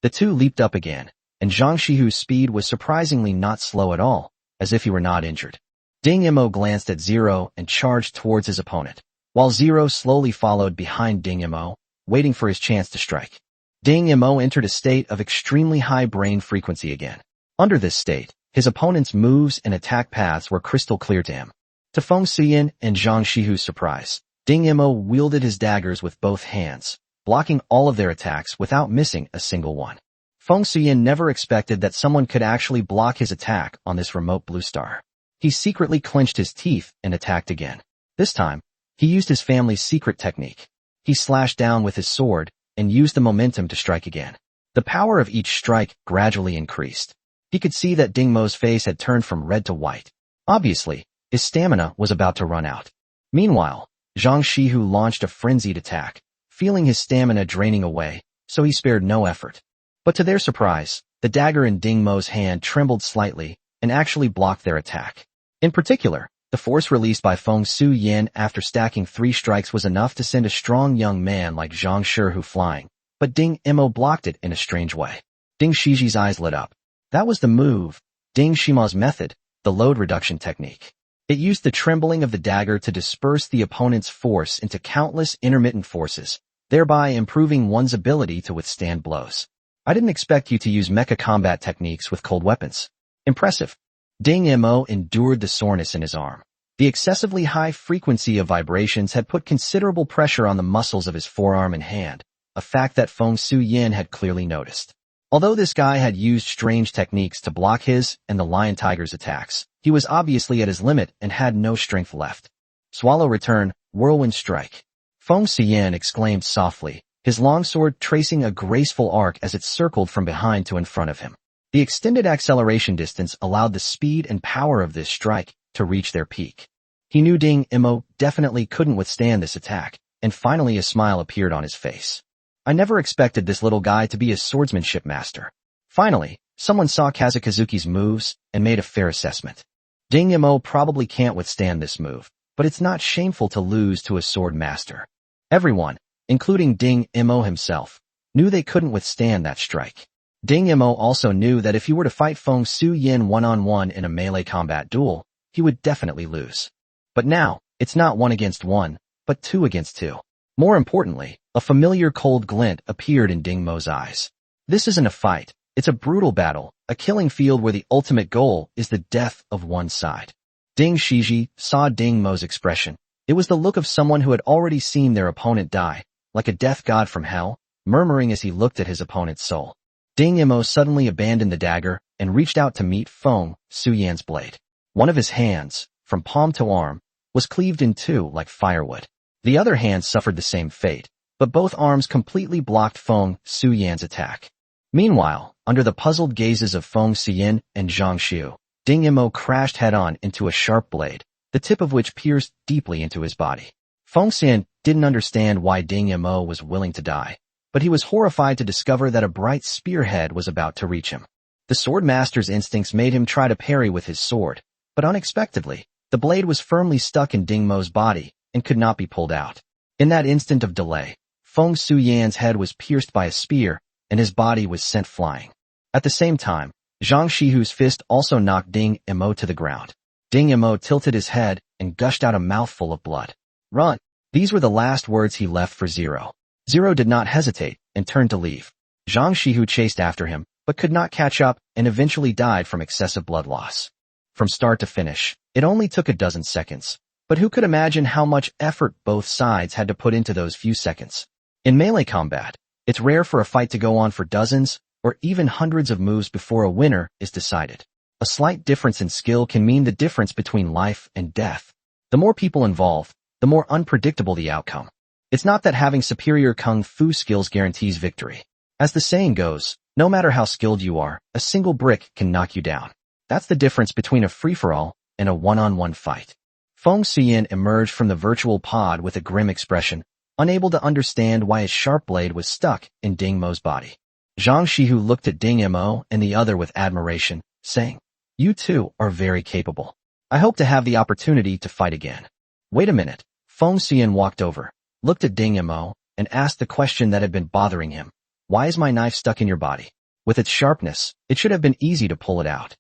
The two leaped up again, and Zhang Shihu's speed was surprisingly not slow at all, as if he were not injured. Ding Mo glanced at Zero and charged towards his opponent, while Zero slowly followed behind Ding Mo, waiting for his chance to strike. Ding Mo entered a state of extremely high brain frequency again. Under this state, his opponent's moves and attack paths were crystal clear to him. To Feng Suyin and Zhang Shihu's surprise, Ding Mo wielded his daggers with both hands, blocking all of their attacks without missing a single one. Feng Suyin never expected that someone could actually block his attack on this remote blue star. He secretly clenched his teeth and attacked again. This time, he used his family's secret technique. He slashed down with his sword and used the momentum to strike again. The power of each strike gradually increased. He could see that Ding Mo's face had turned from red to white. Obviously, his stamina was about to run out. Meanwhile, Zhang Shihu launched a frenzied attack, feeling his stamina draining away, so he spared no effort. But to their surprise, the dagger in Ding Mo's hand trembled slightly and actually blocked their attack. In particular, the force released by Feng Suyin after stacking 3 strikes was enough to send a strong young man like Zhang Shihu flying, but Ding Mo blocked it in a strange way. Ding Shiji's eyes lit up. That was the move, Ding Shima's method, the load reduction technique. It used the trembling of the dagger to disperse the opponent's force into countless intermittent forces, thereby improving one's ability to withstand blows. I didn't expect you to use mecha combat techniques with cold weapons. Impressive. Ding Mo endured the soreness in his arm. The excessively high frequency of vibrations had put considerable pressure on the muscles of his forearm and hand, a fact that Feng Suyin had clearly noticed. Although this guy had used strange techniques to block his and the Lion Tiger's attacks, he was obviously at his limit and had no strength left. Swallow return, whirlwind strike. Feng Suyin exclaimed softly, his longsword tracing a graceful arc as it circled from behind to in front of him. The extended acceleration distance allowed the speed and power of this strike to reach their peak. He knew Ding Mo definitely couldn't withstand this attack, and finally a smile appeared on his face. I never expected this little guy to be a swordsmanship master. Finally, someone saw Kazukazuki's moves and made a fair assessment. Ding Mo probably can't withstand this move, but it's not shameful to lose to a sword master. Everyone, including Ding Mo himself, knew they couldn't withstand that strike. Ding Mo also knew that if he were to fight Feng Suyin one-on-one in a melee combat duel, he would definitely lose. But now, it's not 1 against 1, but 2 against 2. More importantly, a familiar cold glint appeared in Ding Mo's eyes. This isn't a fight, it's a brutal battle, a killing field where the ultimate goal is the death of one side. Ding Shiji saw Ding Mo's expression. It was the look of someone who had already seen their opponent die, like a death god from hell, murmuring as he looked at his opponent's soul. Ding Mo suddenly abandoned the dagger and reached out to meet Feng Suyan's blade. One of his hands, from palm to arm, was cleaved in two like firewood. The other hand suffered the same fate, but both arms completely blocked Feng Suyan's attack. Meanwhile, under the puzzled gazes of Feng Suyan and Zhang Xiu, Ding Yimo crashed head-on into a sharp blade, the tip of which pierced deeply into his body. Feng Suyan didn't understand why Ding Yimo was willing to die, but he was horrified to discover that a bright spearhead was about to reach him. The sword master's instincts made him try to parry with his sword, but unexpectedly, the blade was firmly stuck in Ding Mo's body and could not be pulled out. In that instant of delay, Feng Suyan's head was pierced by a spear, and his body was sent flying. At the same time, Zhang Shihu's fist also knocked Ding Yimo to the ground. Ding Yimo tilted his head and gushed out a mouthful of blood. "Run!" These were the last words he left for Zero. Zero did not hesitate and turned to leave. Zhang Shihu chased after him, but could not catch up and eventually died from excessive blood loss. From start to finish, it only took a dozen seconds. But who could imagine how much effort both sides had to put into those few seconds? In melee combat, it's rare for a fight to go on for dozens or even hundreds of moves before a winner is decided. A slight difference in skill can mean the difference between life and death. The more people involved, the more unpredictable the outcome. It's not that having superior kung fu skills guarantees victory. As the saying goes, no matter how skilled you are, a single brick can knock you down. That's the difference between a free-for-all and a one-on-one fight. Feng Suyan emerged from the virtual pod with a grim expression, unable to understand why his sharp blade was stuck in Ding Mo's body. Zhang Shihu looked at Ding Mo and the other with admiration, saying, "You two are very capable. I hope to have the opportunity to fight again." "Wait a minute." Feng Suyan walked over, looked at Ding Mo, and asked the question that had been bothering him. "Why is my knife stuck in your body? With its sharpness, it should have been easy to pull it out."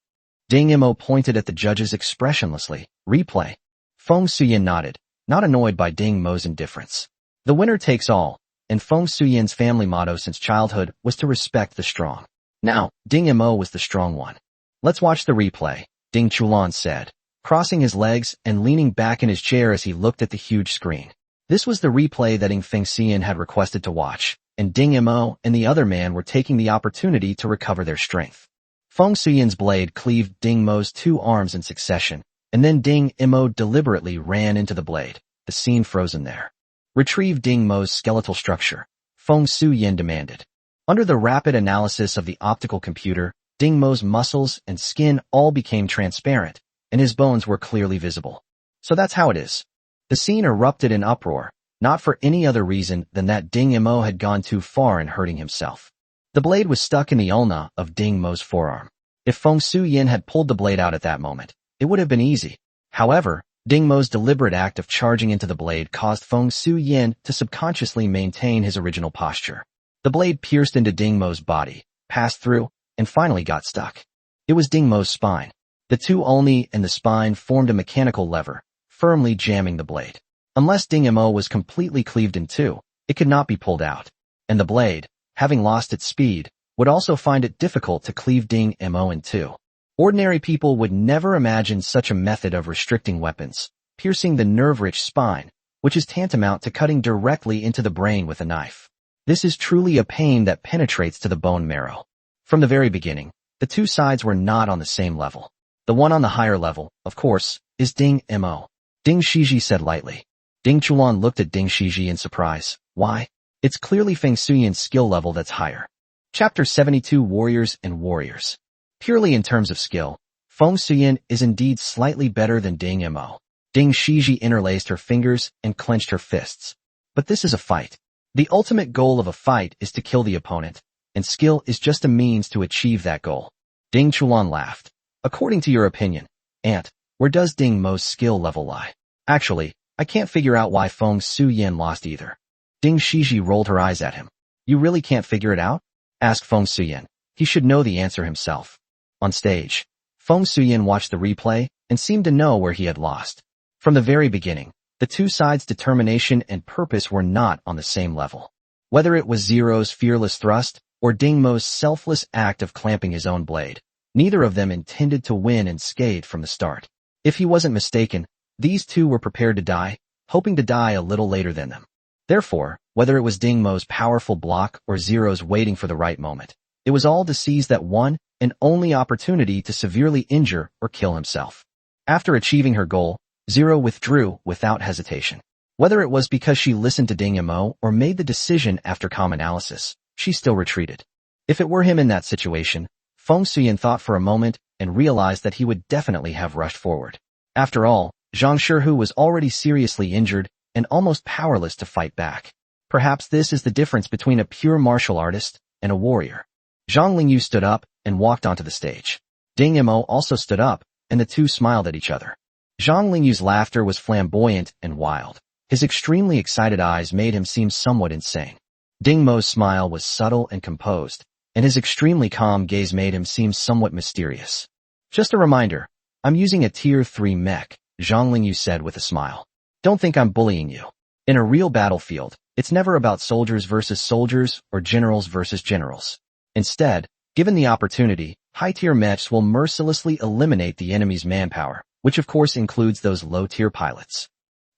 Ding Mo pointed at the judges expressionlessly. "Replay." Feng Suyan nodded, not annoyed by Ding Mo's indifference. The winner takes all, and Feng Suyan's family motto since childhood was to respect the strong. Now, Ding Mo was the strong one. "Let's watch the replay," Ding Chulan said, crossing his legs and leaning back in his chair as he looked at the huge screen. This was the replay that Feng Suyan had requested to watch, and Ding Mo and the other man were taking the opportunity to recover their strength. Feng Suyan's blade cleaved Ding Mo's two arms in succession, and then Ding Mo deliberately ran into the blade, the scene frozen there. "Retrieve Ding Mo's skeletal structure," Feng Suyan demanded. Under the rapid analysis of the optical computer, Ding Mo's muscles and skin all became transparent, and his bones were clearly visible. So that's how it is. The scene erupted in uproar, not for any other reason than that Ding Mo had gone too far in hurting himself. The blade was stuck in the ulna of Ding Mo's forearm. If Feng Suyan had pulled the blade out at that moment, it would have been easy. However, Ding Mo's deliberate act of charging into the blade caused Feng Suyan to subconsciously maintain his original posture. The blade pierced into Ding Mo's body, passed through, and finally got stuck. It was Ding Mo's spine. The two ulni and the spine formed a mechanical lever, firmly jamming the blade. Unless Ding Mo was completely cleaved in two, it could not be pulled out. And the blade, having lost its speed, would also find it difficult to cleave Ding Mo in two. Ordinary people would never imagine such a method of restricting weapons, piercing the nerve-rich spine, which is tantamount to cutting directly into the brain with a knife. This is truly a pain that penetrates to the bone marrow. From the very beginning, the two sides were not on the same level. The one on the higher level, of course, is Ding Mo. Ding Shiji said lightly. Ding Chulan looked at Ding Shiji in surprise. "Why? It's clearly Feng Suyan's skill level that's higher." Chapter 72 Warriors and Warriors. Purely in terms of skill, Feng Suyan is indeed slightly better than Ding Mo. Ding Shiji interlaced her fingers and clenched her fists. But this is a fight. The ultimate goal of a fight is to kill the opponent, and skill is just a means to achieve that goal. Ding Chulan laughed. "According to your opinion, Aunt, where does Ding Mo's skill level lie? Actually, I can't figure out why Feng Suyan lost either." Ding Shiji rolled her eyes at him. "You really can't figure it out?" asked Feng Suyan. He should know the answer himself. On stage, Feng Suyan watched the replay and seemed to know where he had lost. From the very beginning, the two sides' determination and purpose were not on the same level. Whether it was Zero's fearless thrust or Ding Mo's selfless act of clamping his own blade, neither of them intended to win unscathed from the start. If he wasn't mistaken, these two were prepared to die, hoping to die a little later than them. Therefore, whether it was Ding Mo's powerful block or Zero's waiting for the right moment, it was all to seize that one and only opportunity to severely injure or kill himself. After achieving her goal, Zero withdrew without hesitation. Whether it was because she listened to Ding Mo or made the decision after calm analysis, she still retreated. If it were him in that situation, Feng Suyin thought for a moment and realized that he would definitely have rushed forward. After all, Zhang Shihu was already seriously injured and almost powerless to fight back. Perhaps this is the difference between a pure martial artist and a warrior. Zhang Lingyu stood up and walked onto the stage. Ding Mo also stood up, and the two smiled at each other. Zhang Lingyu's laughter was flamboyant and wild. His extremely excited eyes made him seem somewhat insane. Ding Mo's smile was subtle and composed, and his extremely calm gaze made him seem somewhat mysterious. Just a reminder, I'm using a Tier 3 mech, Zhang Lingyu said with a smile. Don't think I'm bullying you. In a real battlefield, it's never about soldiers versus soldiers or generals versus generals. Instead, given the opportunity, high-tier mechs will mercilessly eliminate the enemy's manpower, which of course includes those low-tier pilots.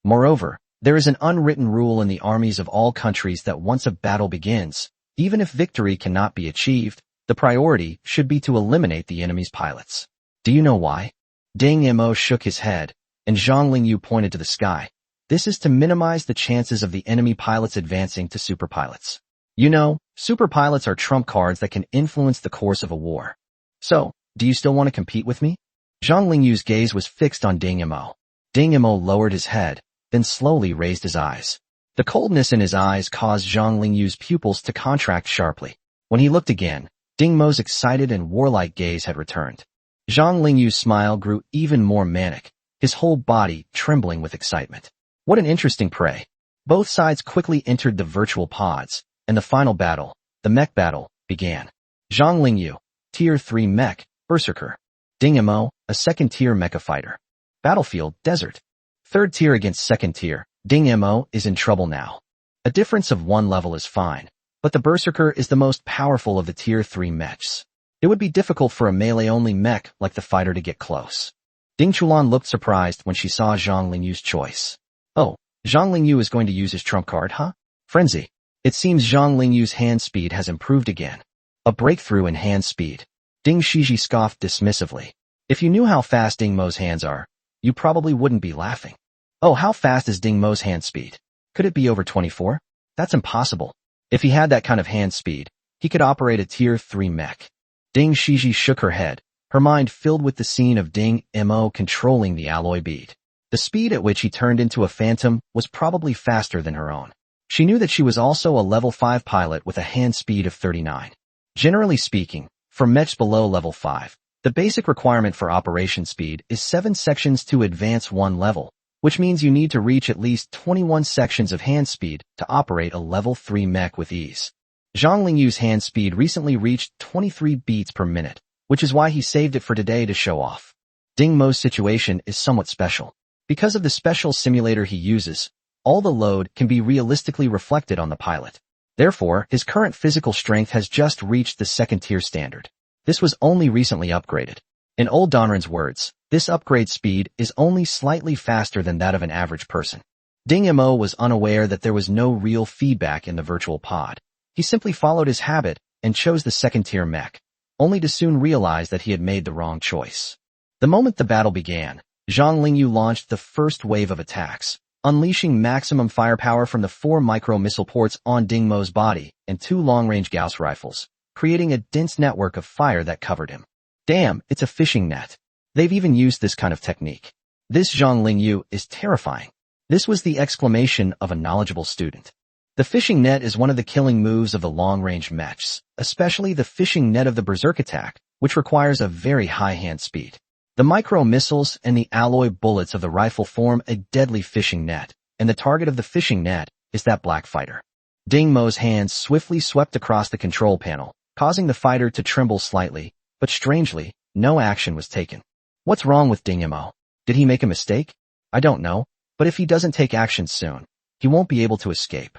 Moreover, there is an unwritten rule in the armies of all countries that once a battle begins, even if victory cannot be achieved, the priority should be to eliminate the enemy's pilots. Do you know why? Ding Mo shook his head, and Zhang Lingyu pointed to the sky. This is to minimize the chances of the enemy pilots advancing to superpilots. You know, superpilots are trump cards that can influence the course of a war. So, do you still want to compete with me? Zhang Lingyu's gaze was fixed on Ding Mo. Ding Mo lowered his head, then slowly raised his eyes. The coldness in his eyes caused Zhang Lingyu's pupils to contract sharply. When he looked again, Ding Mo's excited and warlike gaze had returned. Zhang Lingyu's smile grew even more manic, his whole body trembling with excitement. What an interesting prey. Both sides quickly entered the virtual pods, and the final battle, the mech battle, began. Zhang Lingyu, Tier 3 mech, Berserker. Ding Mo, a second-tier mecha fighter. Battlefield, Desert. Third tier against second tier, Ding Mo is in trouble now. A difference of 1 level is fine, but the Berserker is the most powerful of the Tier 3 mechs. It would be difficult for a melee-only mech like the fighter to get close. Ding Chulan looked surprised when she saw Zhang Lingyu's choice. Oh, Zhang Lingyu is going to use his trump card, huh? Frenzy. It seems Zhang Lingyu's hand speed has improved again. A breakthrough in hand speed. Ding Shiji scoffed dismissively. If you knew how fast Ding Mo's hands are, you probably wouldn't be laughing. Oh, how fast is Ding Mo's hand speed? Could it be over 24? That's impossible. If he had that kind of hand speed, he could operate a Tier 3 mech. Ding Shiji shook her head, her mind filled with the scene of Ding Mo controlling the alloy bead. The speed at which he turned into a phantom was probably faster than her own. She knew that she was also a level 5 pilot with a hand speed of 39. Generally speaking, for mechs below level 5, the basic requirement for operation speed is 7 sections to advance 1 level, which means you need to reach at least 21 sections of hand speed to operate a level 3 mech with ease. Zhang Lingyu's hand speed recently reached 23 beats per minute, which is why he saved it for today to show off. Ding Mo's situation is somewhat special. Because of the special simulator he uses, all the load can be realistically reflected on the pilot. Therefore, his current physical strength has just reached the second-tier standard. This was only recently upgraded. In old Donran's words, this upgrade speed is only slightly faster than that of an average person. Ding Mo was unaware that there was no real feedback in the virtual pod. He simply followed his habit and chose the second-tier mech, only to soon realize that he had made the wrong choice. The moment the battle began, Zhang Lingyu launched the first wave of attacks, unleashing maximum firepower from the 4 micro-missile ports on Ding Mo's body and 2 long-range Gauss rifles, creating a dense network of fire that covered him. Damn, it's a fishing net. They've even used this kind of technique. This Zhang Lingyu is terrifying. This was the exclamation of a knowledgeable student. The fishing net is one of the killing moves of the long-range mechs, especially the fishing net of the Berserk attack, which requires a very high hand speed. The micro-missiles and the alloy bullets of the rifle form a deadly fishing net, and the target of the fishing net is that black fighter. Ding Mo's hands swiftly swept across the control panel, causing the fighter to tremble slightly, but strangely, no action was taken. What's wrong with Ding Mo? Did he make a mistake? I don't know, but if he doesn't take action soon, he won't be able to escape.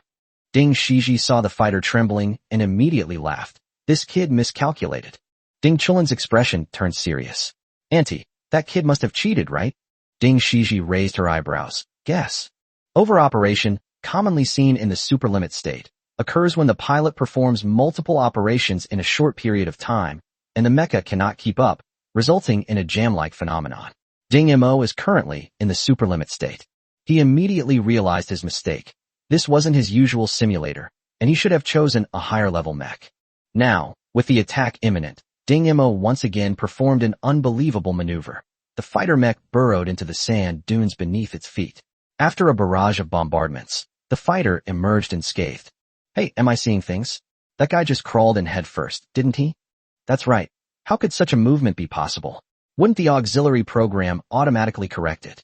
Ding Shiji saw the fighter trembling and immediately laughed. This kid miscalculated. Ding Chulin's expression turned serious. Auntie, that kid must have cheated, right? Ding Shiji raised her eyebrows. Guess. Overoperation, commonly seen in the superlimit state, occurs when the pilot performs multiple operations in a short period of time, and the mecha cannot keep up, resulting in a jam-like phenomenon. Ding Mo is currently in the superlimit state. He immediately realized his mistake. This wasn't his usual simulator, and he should have chosen a higher-level mech. Now, with the attack imminent, Ding Mo once again performed an unbelievable maneuver. The fighter mech burrowed into the sand dunes beneath its feet. After a barrage of bombardments, the fighter emerged unscathed. Hey, am I seeing things? That guy just crawled in headfirst, didn't he? That's right. How could such a movement be possible? Wouldn't the auxiliary program automatically correct it?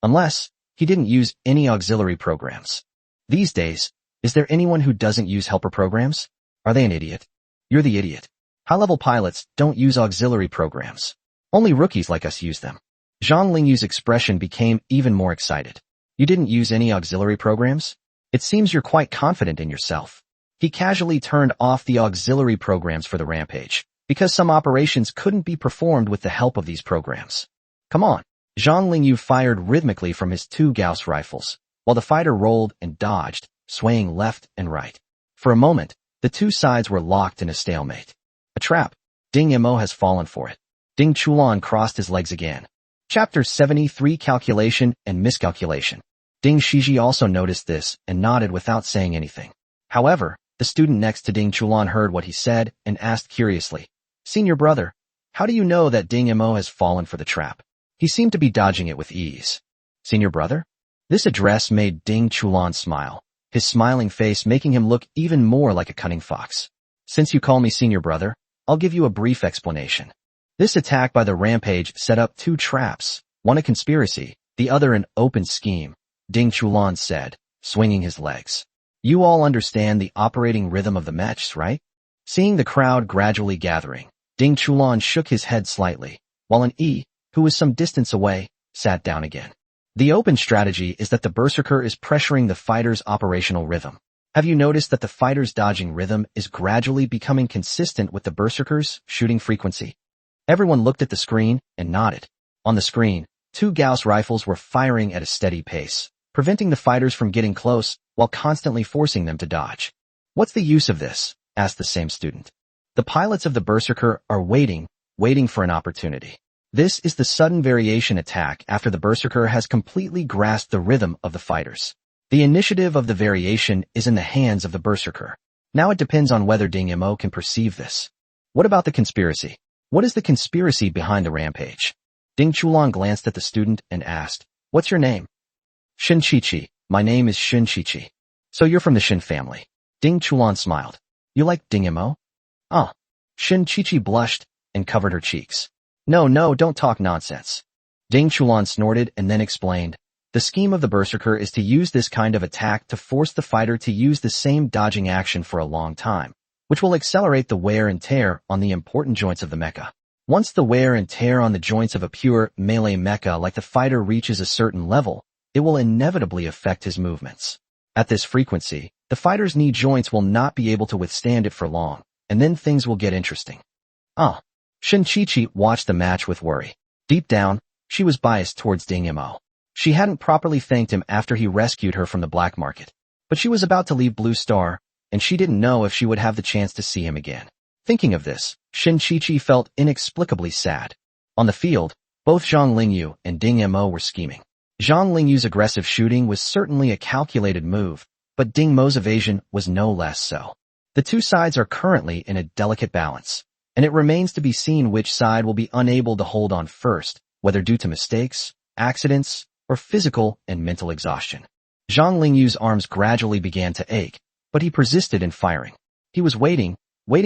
Unless he didn't use any auxiliary programs. These days, is there anyone who doesn't use helper programs? Are they an idiot? You're the idiot. High-level pilots don't use auxiliary programs. Only rookies like us use them. Zhang Lingyu's expression became even more excited. You didn't use any auxiliary programs? It seems you're quite confident in yourself. He casually turned off the auxiliary programs for the rampage, because some operations couldn't be performed with the help of these programs. Come on. Zhang Lingyu fired rhythmically from his 2 Gauss rifles, while the fighter rolled and dodged, swaying left and right. For a moment, the 2 sides were locked in a stalemate. A trap. Ding Mo has fallen for it. Ding Chulan crossed his legs again. Chapter 73 Calculation and Miscalculation. Ding Shiji also noticed this and nodded without saying anything. However, the student next to Ding Chulan heard what he said and asked curiously, "Senior brother, how do you know that Ding Mo has fallen for the trap? He seemed to be dodging it with ease." Senior brother? This address made Ding Chulan smile, his smiling face making him look even more like a cunning fox. "Since you call me senior brother, I'll give you a brief explanation. This attack by the rampage set up 2 traps, one a conspiracy, the other an open scheme," Ding Chulan said, swinging his legs. "You all understand the operating rhythm of the matches, right?" Seeing the crowd gradually gathering, Ding Chulan shook his head slightly, while an E, who was some distance away, sat down again. The open strategy is that the berserker is pressuring the fighter's operational rhythm. Have you noticed that the fighter's dodging rhythm is gradually becoming consistent with the berserker's shooting frequency? Everyone looked at the screen and nodded. On the screen, 2 Gauss rifles were firing at a steady pace, preventing the fighters from getting close while constantly forcing them to dodge. "What's the use of this?" asked the same student. "The pilots of the berserker are waiting for an opportunity. This is the sudden variation attack after the berserker has completely grasped the rhythm of the fighters. The initiative of the variation is in the hands of the berserker. Now it depends on whether Ding Mo can perceive this. What about the conspiracy? What is the conspiracy behind the rampage?" Ding Chulan glanced at the student and asked, "What's your name?" "Shin Chichi. My name is Shin Chichi." "So you're from the Shin family." Ding Chulan smiled. "You like Ding Mo?" "Ah." Shin Chichi blushed and covered her cheeks. No, don't talk nonsense." Ding Chulan snorted and then explained, "The scheme of the berserker is to use this kind of attack to force the fighter to use the same dodging action for a long time, which will accelerate the wear and tear on the important joints of the mecha. Once the wear and tear on the joints of a pure melee mecha like the fighter reaches a certain level, it will inevitably affect his movements. At this frequency, the fighter's knee joints will not be able to withstand it for long, and then things will get interesting." Ah. Shin Chichi watched the match with worry. Deep down, she was biased towards Ding Mo. She hadn't properly thanked him after he rescued her from the black market. But she was about to leave Blue Star, and she didn't know if she would have the chance to see him again. Thinking of this, Shin Chichi felt inexplicably sad. On the field, both Zhang Lingyu and Ding Mo were scheming. Zhang Lingyu's aggressive shooting was certainly a calculated move, but Ding Mo's evasion was no less so. The 2 sides are currently in a delicate balance, and it remains to be seen which side will be unable to hold on first, whether due to mistakes, accidents, or physical and mental exhaustion. Zhang Lingyu's arms gradually began to ache, but he persisted in firing. He was waiting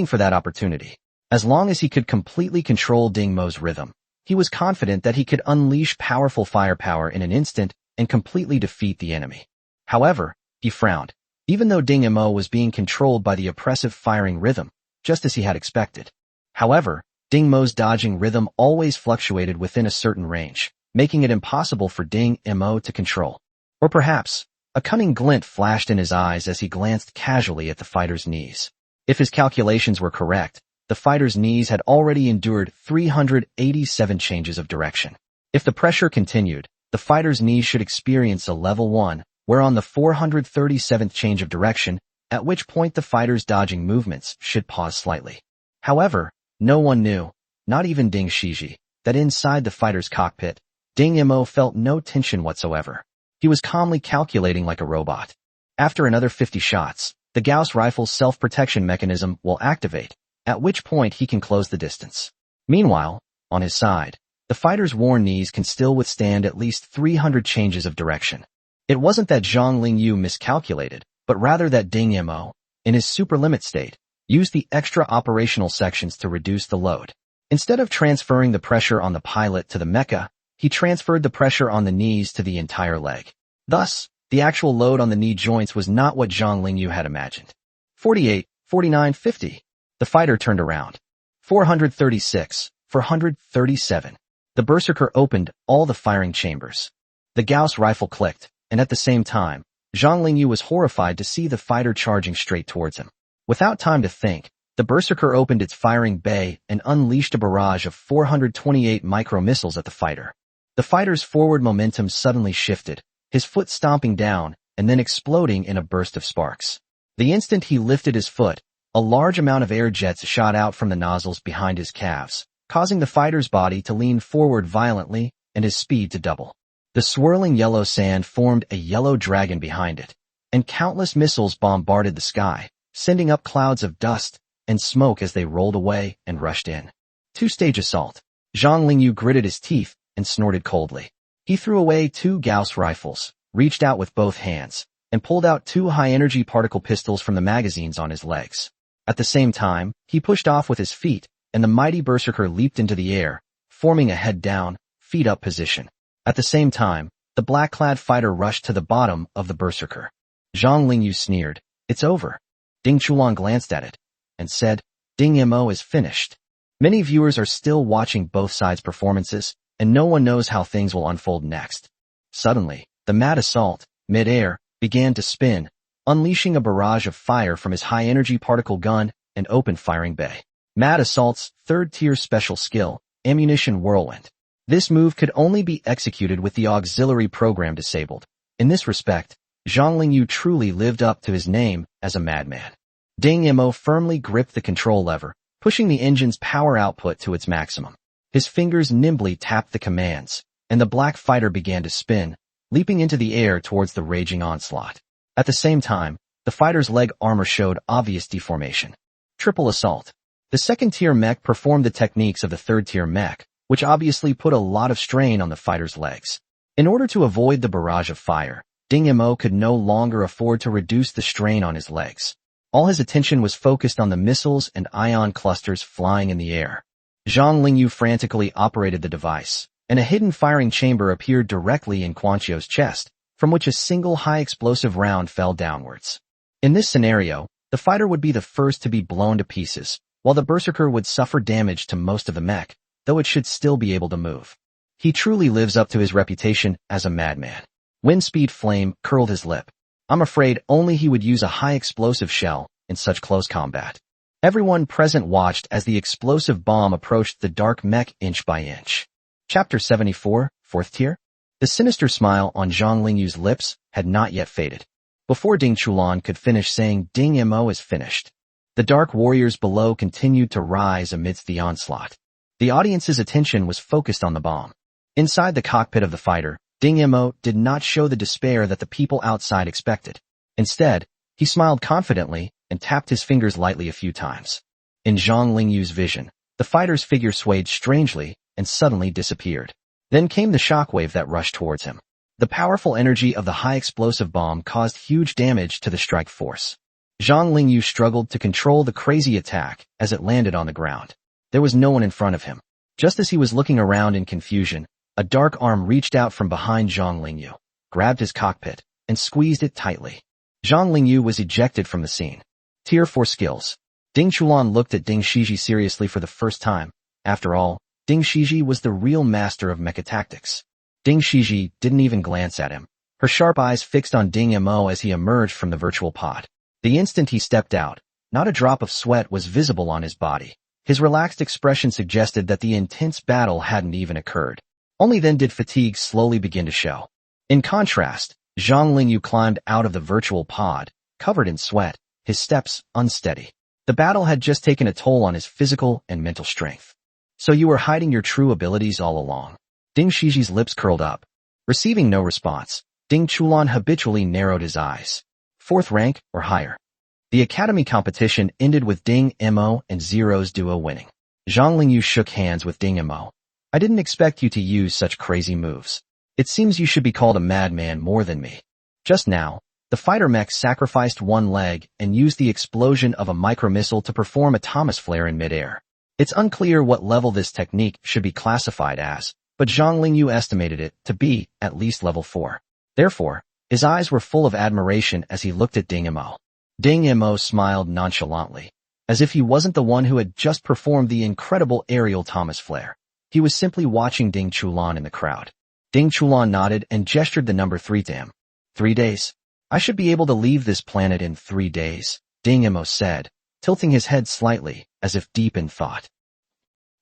for that opportunity. As long as he could completely control Ding Mo's rhythm, he was confident that he could unleash powerful firepower in an instant and completely defeat the enemy. However, he frowned, even though Ding Mo was being controlled by the oppressive firing rhythm, just as he had expected. However, Ding Mo's dodging rhythm always fluctuated within a certain range, making it impossible for Ding Mo to control. Or perhaps, a cunning glint flashed in his eyes as he glanced casually at the fighter's knees. If his calculations were correct, the fighter's knees had already endured 387 changes of direction. If the pressure continued, the fighter's knees should experience a level 1, where on the 437th change of direction, at which point the fighter's dodging movements should pause slightly. However, no one knew, not even Ding Shiji, that inside the fighter's cockpit, Ding Yamo felt no tension whatsoever. He was calmly calculating like a robot. After another 50 shots, the Gauss rifle's self-protection mechanism will activate, at which point he can close the distance. Meanwhile, on his side, the fighter's worn knees can still withstand at least 300 changes of direction. It wasn't that Zhang Lingyu miscalculated, but rather that Ding Yamo, in his superlimit state, used the extra operational sections to reduce the load. Instead of transferring the pressure on the pilot to the mecha, he transferred the pressure on the knees to the entire leg. Thus, the actual load on the knee joints was not what Zhang Lingyu had imagined. 48, 49, 50. The fighter turned around. 436, 437. The berserker opened all the firing chambers. The Gauss rifle clicked, and at the same time, Zhang Lingyu was horrified to see the fighter charging straight towards him. Without time to think, the berserker opened its firing bay and unleashed a barrage of 428 micro-missiles at the fighter. The fighter's forward momentum suddenly shifted, his foot stomping down and then exploding in a burst of sparks. The instant he lifted his foot, a large amount of air jets shot out from the nozzles behind his calves, causing the fighter's body to lean forward violently and his speed to double. The swirling yellow sand formed a yellow dragon behind it, and countless missiles bombarded the sky, sending up clouds of dust and smoke as they rolled away and rushed in. Two-stage assault. Zhang Lingyu gritted his teeth and snorted coldly. He threw away 2 Gauss rifles, reached out with both hands, and pulled out 2 high-energy particle pistols from the magazines on his legs. At the same time, he pushed off with his feet, and the mighty berserker leaped into the air, forming a head-down, feet-up position. At the same time, the black-clad fighter rushed to the bottom of the berserker. Zhang Lingyu sneered, "It's over." Ding Chulan glanced at it and said, "Ding Yamo is finished." Many viewers are still watching both sides' performances, and no one knows how things will unfold next. Suddenly, the mad assault, mid-air, began to spin, unleashing a barrage of fire from his high-energy particle gun and open firing bay. Mad Assault's third-tier special skill, Ammunition Whirlwind. This move could only be executed with the auxiliary program disabled. In this respect, Zhang Lingyu truly lived up to his name as a madman. Ding Yamo firmly gripped the control lever, pushing the engine's power output to its maximum. His fingers nimbly tapped the commands, and the black fighter began to spin, leaping into the air towards the raging onslaught. At the same time, the fighter's leg armor showed obvious deformation. Triple Assault. The second-tier mech performed the techniques of the third-tier mech, which obviously put a lot of strain on the fighter's legs. In order to avoid the barrage of fire, Ding Yamo could no longer afford to reduce the strain on his legs. All his attention was focused on the missiles and ion clusters flying in the air. Zhang Lingyu frantically operated the device, and a hidden firing chamber appeared directly in Quan Chiu's chest, from which a single high-explosive round fell downwards. In this scenario, the fighter would be the first to be blown to pieces, while the berserker would suffer damage to most of the mech, though it should still be able to move. He truly lives up to his reputation as a madman. Windspeed Flame curled his lip. I'm afraid only he would use a high-explosive shell in such close combat. Everyone present watched as the explosive bomb approached the dark mech inch by inch. Chapter 74, 4th Tier? The sinister smile on Zhang Lingyu's lips had not yet faded. Before Ding Chulan could finish saying Ding Yamo is finished, the dark warriors below continued to rise amidst the onslaught. The audience's attention was focused on the bomb. Inside the cockpit of the fighter, Ding Yamo did not show the despair that the people outside expected. Instead, he smiled confidently and tapped his fingers lightly a few times. In Zhang Lingyu's vision, the fighter's figure swayed strangely and suddenly disappeared. Then came the shockwave that rushed towards him. The powerful energy of the high-explosive bomb caused huge damage to the strike force. Zhang Lingyu struggled to control the crazy attack as it landed on the ground. There was no one in front of him. Just as he was looking around in confusion, a dark arm reached out from behind Zhang Lingyu, grabbed his cockpit, and squeezed it tightly. Zhang Lingyu was ejected from the scene. Tier 4 skills. Ding Chulan looked at Ding Shiji seriously for the first time. After all, Ding Shiji was the real master of mecha tactics. Ding Shiji didn't even glance at him, her sharp eyes fixed on Ding Yamo as he emerged from the virtual pod. The instant he stepped out, not a drop of sweat was visible on his body. His relaxed expression suggested that the intense battle hadn't even occurred. Only then did fatigue slowly begin to show. In contrast, Zhang Lingyu climbed out of the virtual pod, covered in sweat, his steps unsteady. The battle had just taken a toll on his physical and mental strength. So you were hiding your true abilities all along. Ding Shiji's lips curled up. Receiving no response, Ding Chulan habitually narrowed his eyes. 4th rank or higher. The academy competition ended with Ding Mo and Zero's duo winning. Zhang Lingyu shook hands with Ding Mo. I didn't expect you to use such crazy moves. It seems you should be called a madman more than me. Just now, the fighter mech sacrificed one leg and used the explosion of a micromissile to perform a Thomas flare in midair. It's unclear what level this technique should be classified as, but Zhang Lingyu estimated it to be at least level 4. Therefore, his eyes were full of admiration as he looked at Ding Mo. Ding Mo smiled nonchalantly, as if he wasn't the one who had just performed the incredible aerial Thomas flare. He was simply watching Ding Chulan in the crowd. Ding Chulan nodded and gestured the number 3 to him. 3 days. I should be able to leave this planet in 3 days, Ding Mo said, tilting his head slightly, as if deep in thought.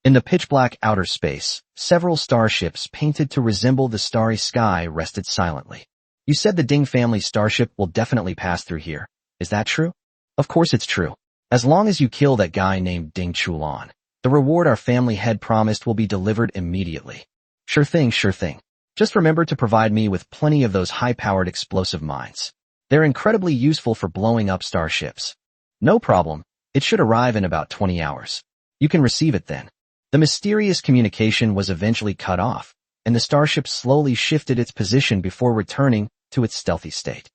In the pitch-black outer space, several starships painted to resemble the starry sky rested silently. You said the Ding family starship will definitely pass through here. Is that true? Of course it's true. As long as you kill that guy named Ding Chulan, the reward our family had promised will be delivered immediately. Sure thing, sure thing. Just remember to provide me with plenty of those high-powered explosive mines. They're incredibly useful for blowing up starships. No problem. It should arrive in about 20 hours. You can receive it then. The mysterious communication was eventually cut off, and the starship slowly shifted its position before returning to its stealthy state.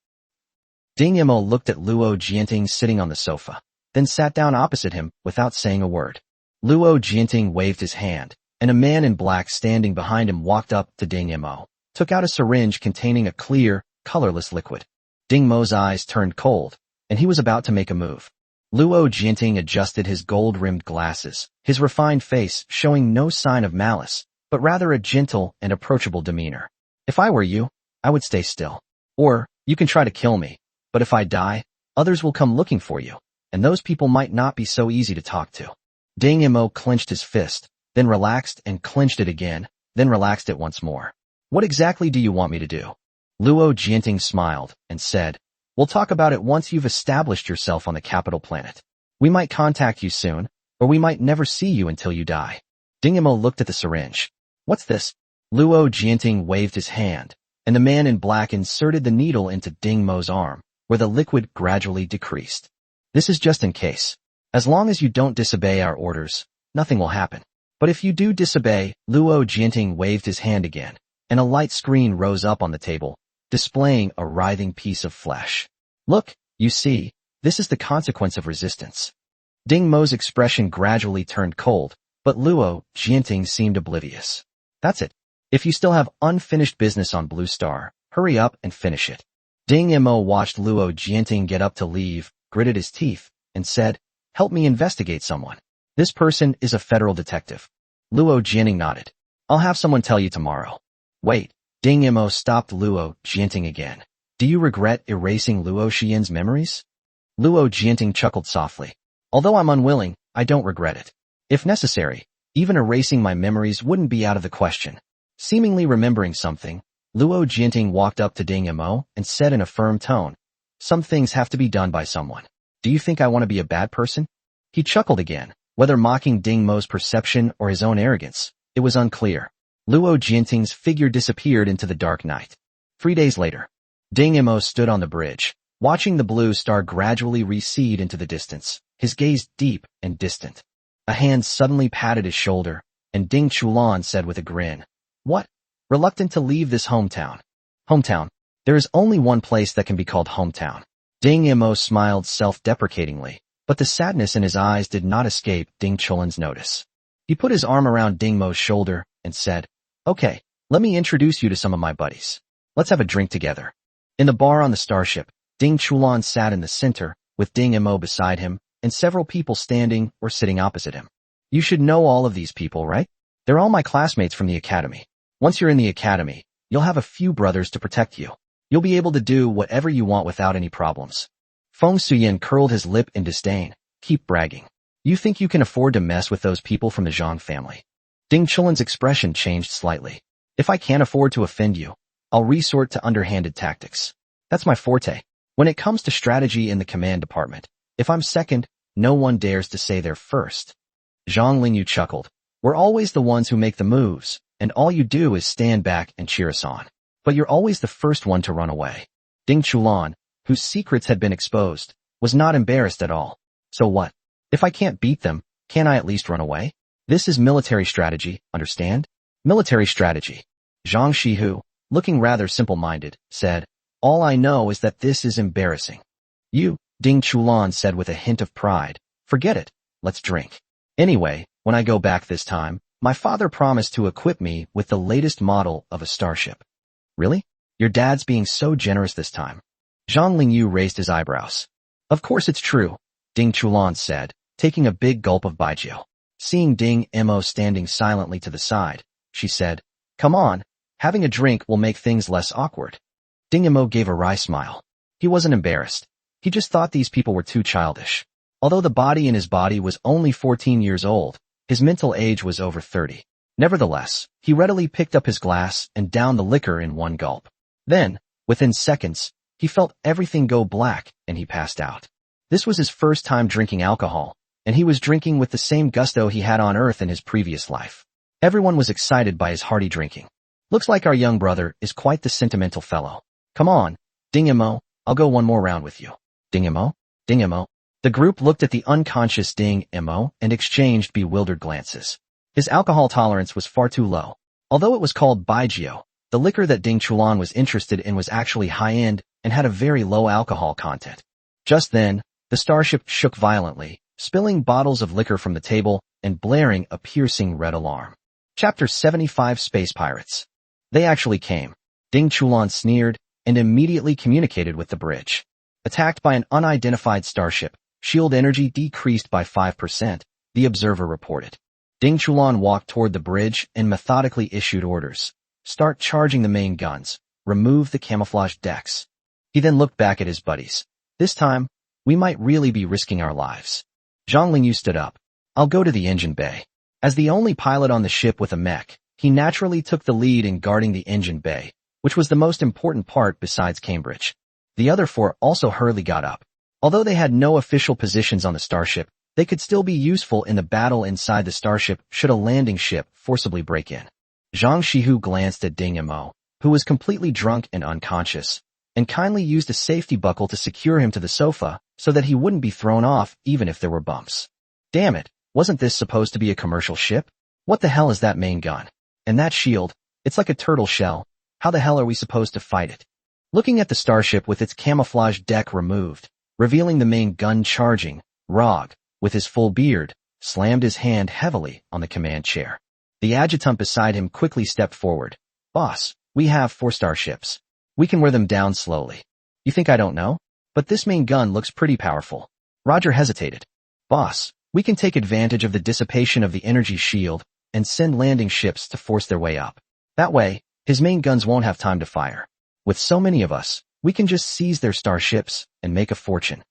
Ding Mo looked at Luo Jianting sitting on the sofa, then sat down opposite him without saying a word. Luo Jianting waved his hand, and a man in black standing behind him walked up to Ding Mo, took out a syringe containing a clear, colorless liquid. Ding Mo's eyes turned cold, and he was about to make a move. Luo Jianting adjusted his gold-rimmed glasses, his refined face showing no sign of malice, but rather a gentle and approachable demeanor. If I were you, I would stay still. Or, you can try to kill me, but if I die, others will come looking for you, and those people might not be so easy to talk to. Ding Mo clenched his fist, then relaxed and clenched it again, then relaxed it once more. What exactly do you want me to do? Luo Jianting smiled and said, we'll talk about it once you've established yourself on the capital planet. We might contact you soon, or we might never see you until you die. Ding Mo looked at the syringe. What's this? Luo Jianting waved his hand, and the man in black inserted the needle into Ding Mo's arm, where the liquid gradually decreased. This is just in case. As long as you don't disobey our orders, nothing will happen. But if you do disobey, Luo Jianting waved his hand again, and a light screen rose up on the table, displaying a writhing piece of flesh. Look, you see, this is the consequence of resistance. Ding Mo's expression gradually turned cold, but Luo Jianting seemed oblivious. That's it. If you still have unfinished business on Blue Star, hurry up and finish it. Ding Mo watched Luo Jianting get up to leave, gritted his teeth, and said, help me investigate someone. This person is a federal detective. Luo Jianting nodded. I'll have someone tell you tomorrow. Wait. Ding Mo stopped Luo Jianting again. Do you regret erasing Luo Xian's memories? Luo Jianting chuckled softly. Although I'm unwilling, I don't regret it. If necessary, even erasing my memories wouldn't be out of the question. Seemingly remembering something, Luo Jianting walked up to Ding Mo and said in a firm tone, some things have to be done by someone. Do you think I want to be a bad person? He chuckled again, whether mocking Ding Mo's perception or his own arrogance. It was unclear. Luo Jianting's figure disappeared into the dark night. 3 days later, Ding Mo stood on the bridge, watching the blue star gradually recede into the distance, his gaze deep and distant. A hand suddenly patted his shoulder, and Ding Chulan said with a grin, what? Reluctant to leave this hometown. Hometown. There is only one place that can be called hometown. Ding Mo smiled self-deprecatingly, but the sadness in his eyes did not escape Ding Chulan's notice. He put his arm around Ding Mo's shoulder and said, okay, let me introduce you to some of my buddies. Let's have a drink together. In the bar on the starship, Ding Chulan sat in the center, with Ding Mo beside him, and several people standing or sitting opposite him. You should know all of these people, right? They're all my classmates from the academy. Once you're in the academy, you'll have a few brothers to protect you. You'll be able to do whatever you want without any problems. Feng Suyin curled his lip in disdain. Keep bragging. You think you can afford to mess with those people from the Zhang family? Ding Chulan's expression changed slightly. If I can't afford to offend you, I'll resort to underhanded tactics. That's my forte. When it comes to strategy in the command department, if I'm second, no one dares to say they're first. Zhang Lingyu chuckled. We're always the ones who make the moves, and all you do is stand back and cheer us on. But you're always the first one to run away. Ding Chulan, whose secrets had been exposed, was not embarrassed at all. So what? If I can't beat them, can I at least run away? This is military strategy, understand? Military strategy. Zhang Shihu, looking rather simple-minded, said, all I know is that this is embarrassing. You, Ding Chulan said with a hint of pride, forget it, let's drink. Anyway, when I go back this time, my father promised to equip me with the latest model of a starship. Really? Your dad's being so generous this time. Zhang Lingyu raised his eyebrows. Of course it's true, Ding Chulan said, taking a big gulp of baijiu. Seeing Ding Mo standing silently to the side, she said, come on, having a drink will make things less awkward. Ding Mo gave a wry smile. He wasn't embarrassed. He just thought these people were too childish. Although the body in his body was only 14 years old, his mental age was over 30. Nevertheless, he readily picked up his glass and downed the liquor in one gulp. Then, within seconds, he felt everything go black and he passed out. This was his first time drinking alcohol, and he was drinking with the same gusto he had on Earth in his previous life. Everyone was excited by his hearty drinking. Looks like our young brother is quite the sentimental fellow. Come on, Ding Mo, I'll go one more round with you. Ding Mo? Ding Mo? The group looked at the unconscious Ding Mo and exchanged bewildered glances. His alcohol tolerance was far too low. Although it was called baijiu, the liquor that Ding Chulan was interested in was actually high-end and had a very low alcohol content. Just then, the starship shook violently, spilling bottles of liquor from the table and blaring a piercing red alarm. Chapter 75 Space Pirates. They actually came. Ding Chulan sneered and immediately communicated with the bridge. Attacked by an unidentified starship, shield energy decreased by 5%, the observer reported. Ding Chulan walked toward the bridge and methodically issued orders. Start charging the main guns. Remove the camouflage decks. He then looked back at his buddies. This time, we might really be risking our lives. Zhang Lingyu stood up. I'll go to the engine bay. As the only pilot on the ship with a mech, he naturally took the lead in guarding the engine bay, which was the most important part besides Cambridge. The other four also hurriedly got up. Although they had no official positions on the starship, they could still be useful in the battle inside the starship should a landing ship forcibly break in. Zhang Shihu glanced at Ding Mo, who was completely drunk and unconscious, and kindly used a safety buckle to secure him to the sofa so that he wouldn't be thrown off even if there were bumps. Damn it, wasn't this supposed to be a commercial ship? What the hell is that main gun? And that shield, it's like a turtle shell. How the hell are we supposed to fight it? Looking at the starship with its camouflage deck removed, revealing the main gun charging, Rog, with his full beard, slammed his hand heavily on the command chair. The adjutant beside him quickly stepped forward. Boss, we have 4 starships. We can wear them down slowly. You think I don't know? But this main gun looks pretty powerful. Roger hesitated. Boss, we can take advantage of the dissipation of the energy shield and send landing ships to force their way up. That way, his main guns won't have time to fire. With so many of us, we can just seize their starships and make a fortune.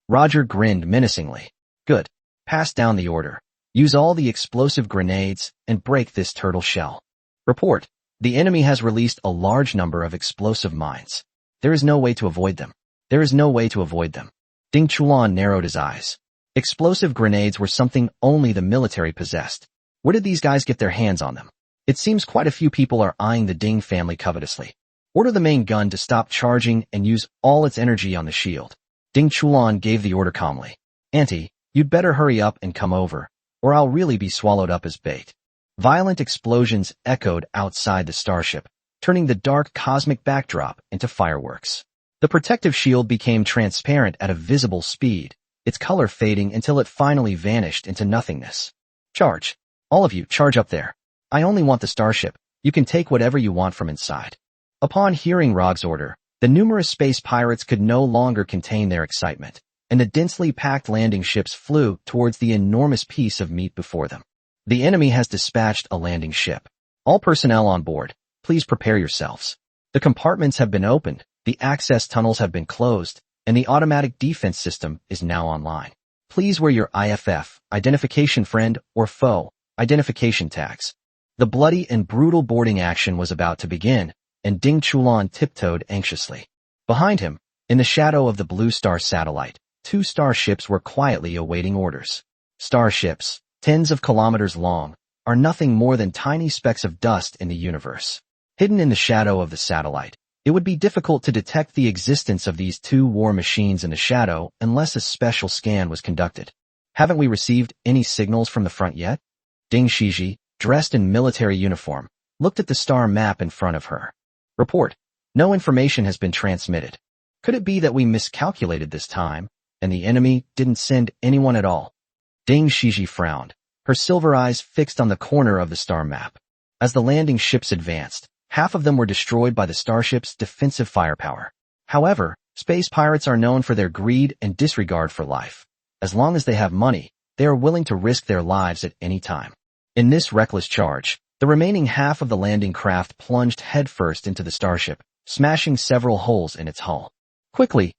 Roger grinned menacingly. Good. Pass down the order. Use all the explosive grenades and break this turtle shell. Report. The enemy has released a large number of explosive mines. There is no way to avoid them. There is no way to avoid them. Ding Chulan narrowed his eyes. Explosive grenades were something only the military possessed. Where did these guys get their hands on them? It seems quite a few people are eyeing the Ding family covetously. Order the main gun to stop charging and use all its energy on the shield. Ding Chulan gave the order calmly. Auntie, you'd better hurry up and come over, or I'll really be swallowed up as bait. Violent explosions echoed outside the starship, turning the dark cosmic backdrop into fireworks. The protective shield became transparent at a visible speed, its color fading until it finally vanished into nothingness. Charge. All of you, charge up there. I only want the starship. You can take whatever you want from inside. Upon hearing Rog's order, the numerous space pirates could no longer contain their excitement, and the densely packed landing ships flew towards the enormous piece of meat before them. The enemy has dispatched a landing ship. All personnel on board, please prepare yourselves. The compartments have been opened, the access tunnels have been closed, and the automatic defense system is now online. Please wear your IFF, identification friend or foe, identification tags. The bloody and brutal boarding action was about to begin, and Ding Chulan tiptoed anxiously. Behind him, in the shadow of the Blue Star satellite, 2 starships were quietly awaiting orders. Starships, tens of kilometers long, are nothing more than tiny specks of dust in the universe. Hidden in the shadow of the satellite, it would be difficult to detect the existence of these two war machines in the shadow unless a special scan was conducted. Haven't we received any signals from the front yet? Ding Shiji, dressed in military uniform, looked at the star map in front of her. Report. No information has been transmitted. Could it be that we miscalculated this time, and the enemy didn't send anyone at all? Ding Shiji frowned, her silver eyes fixed on the corner of the star map. As the landing ships advanced, half of them were destroyed by the starship's defensive firepower. However, space pirates are known for their greed and disregard for life. As long as they have money, they are willing to risk their lives at any time. In this reckless charge, the remaining half of the landing craft plunged headfirst into the starship, smashing several holes in its hull. Quickly,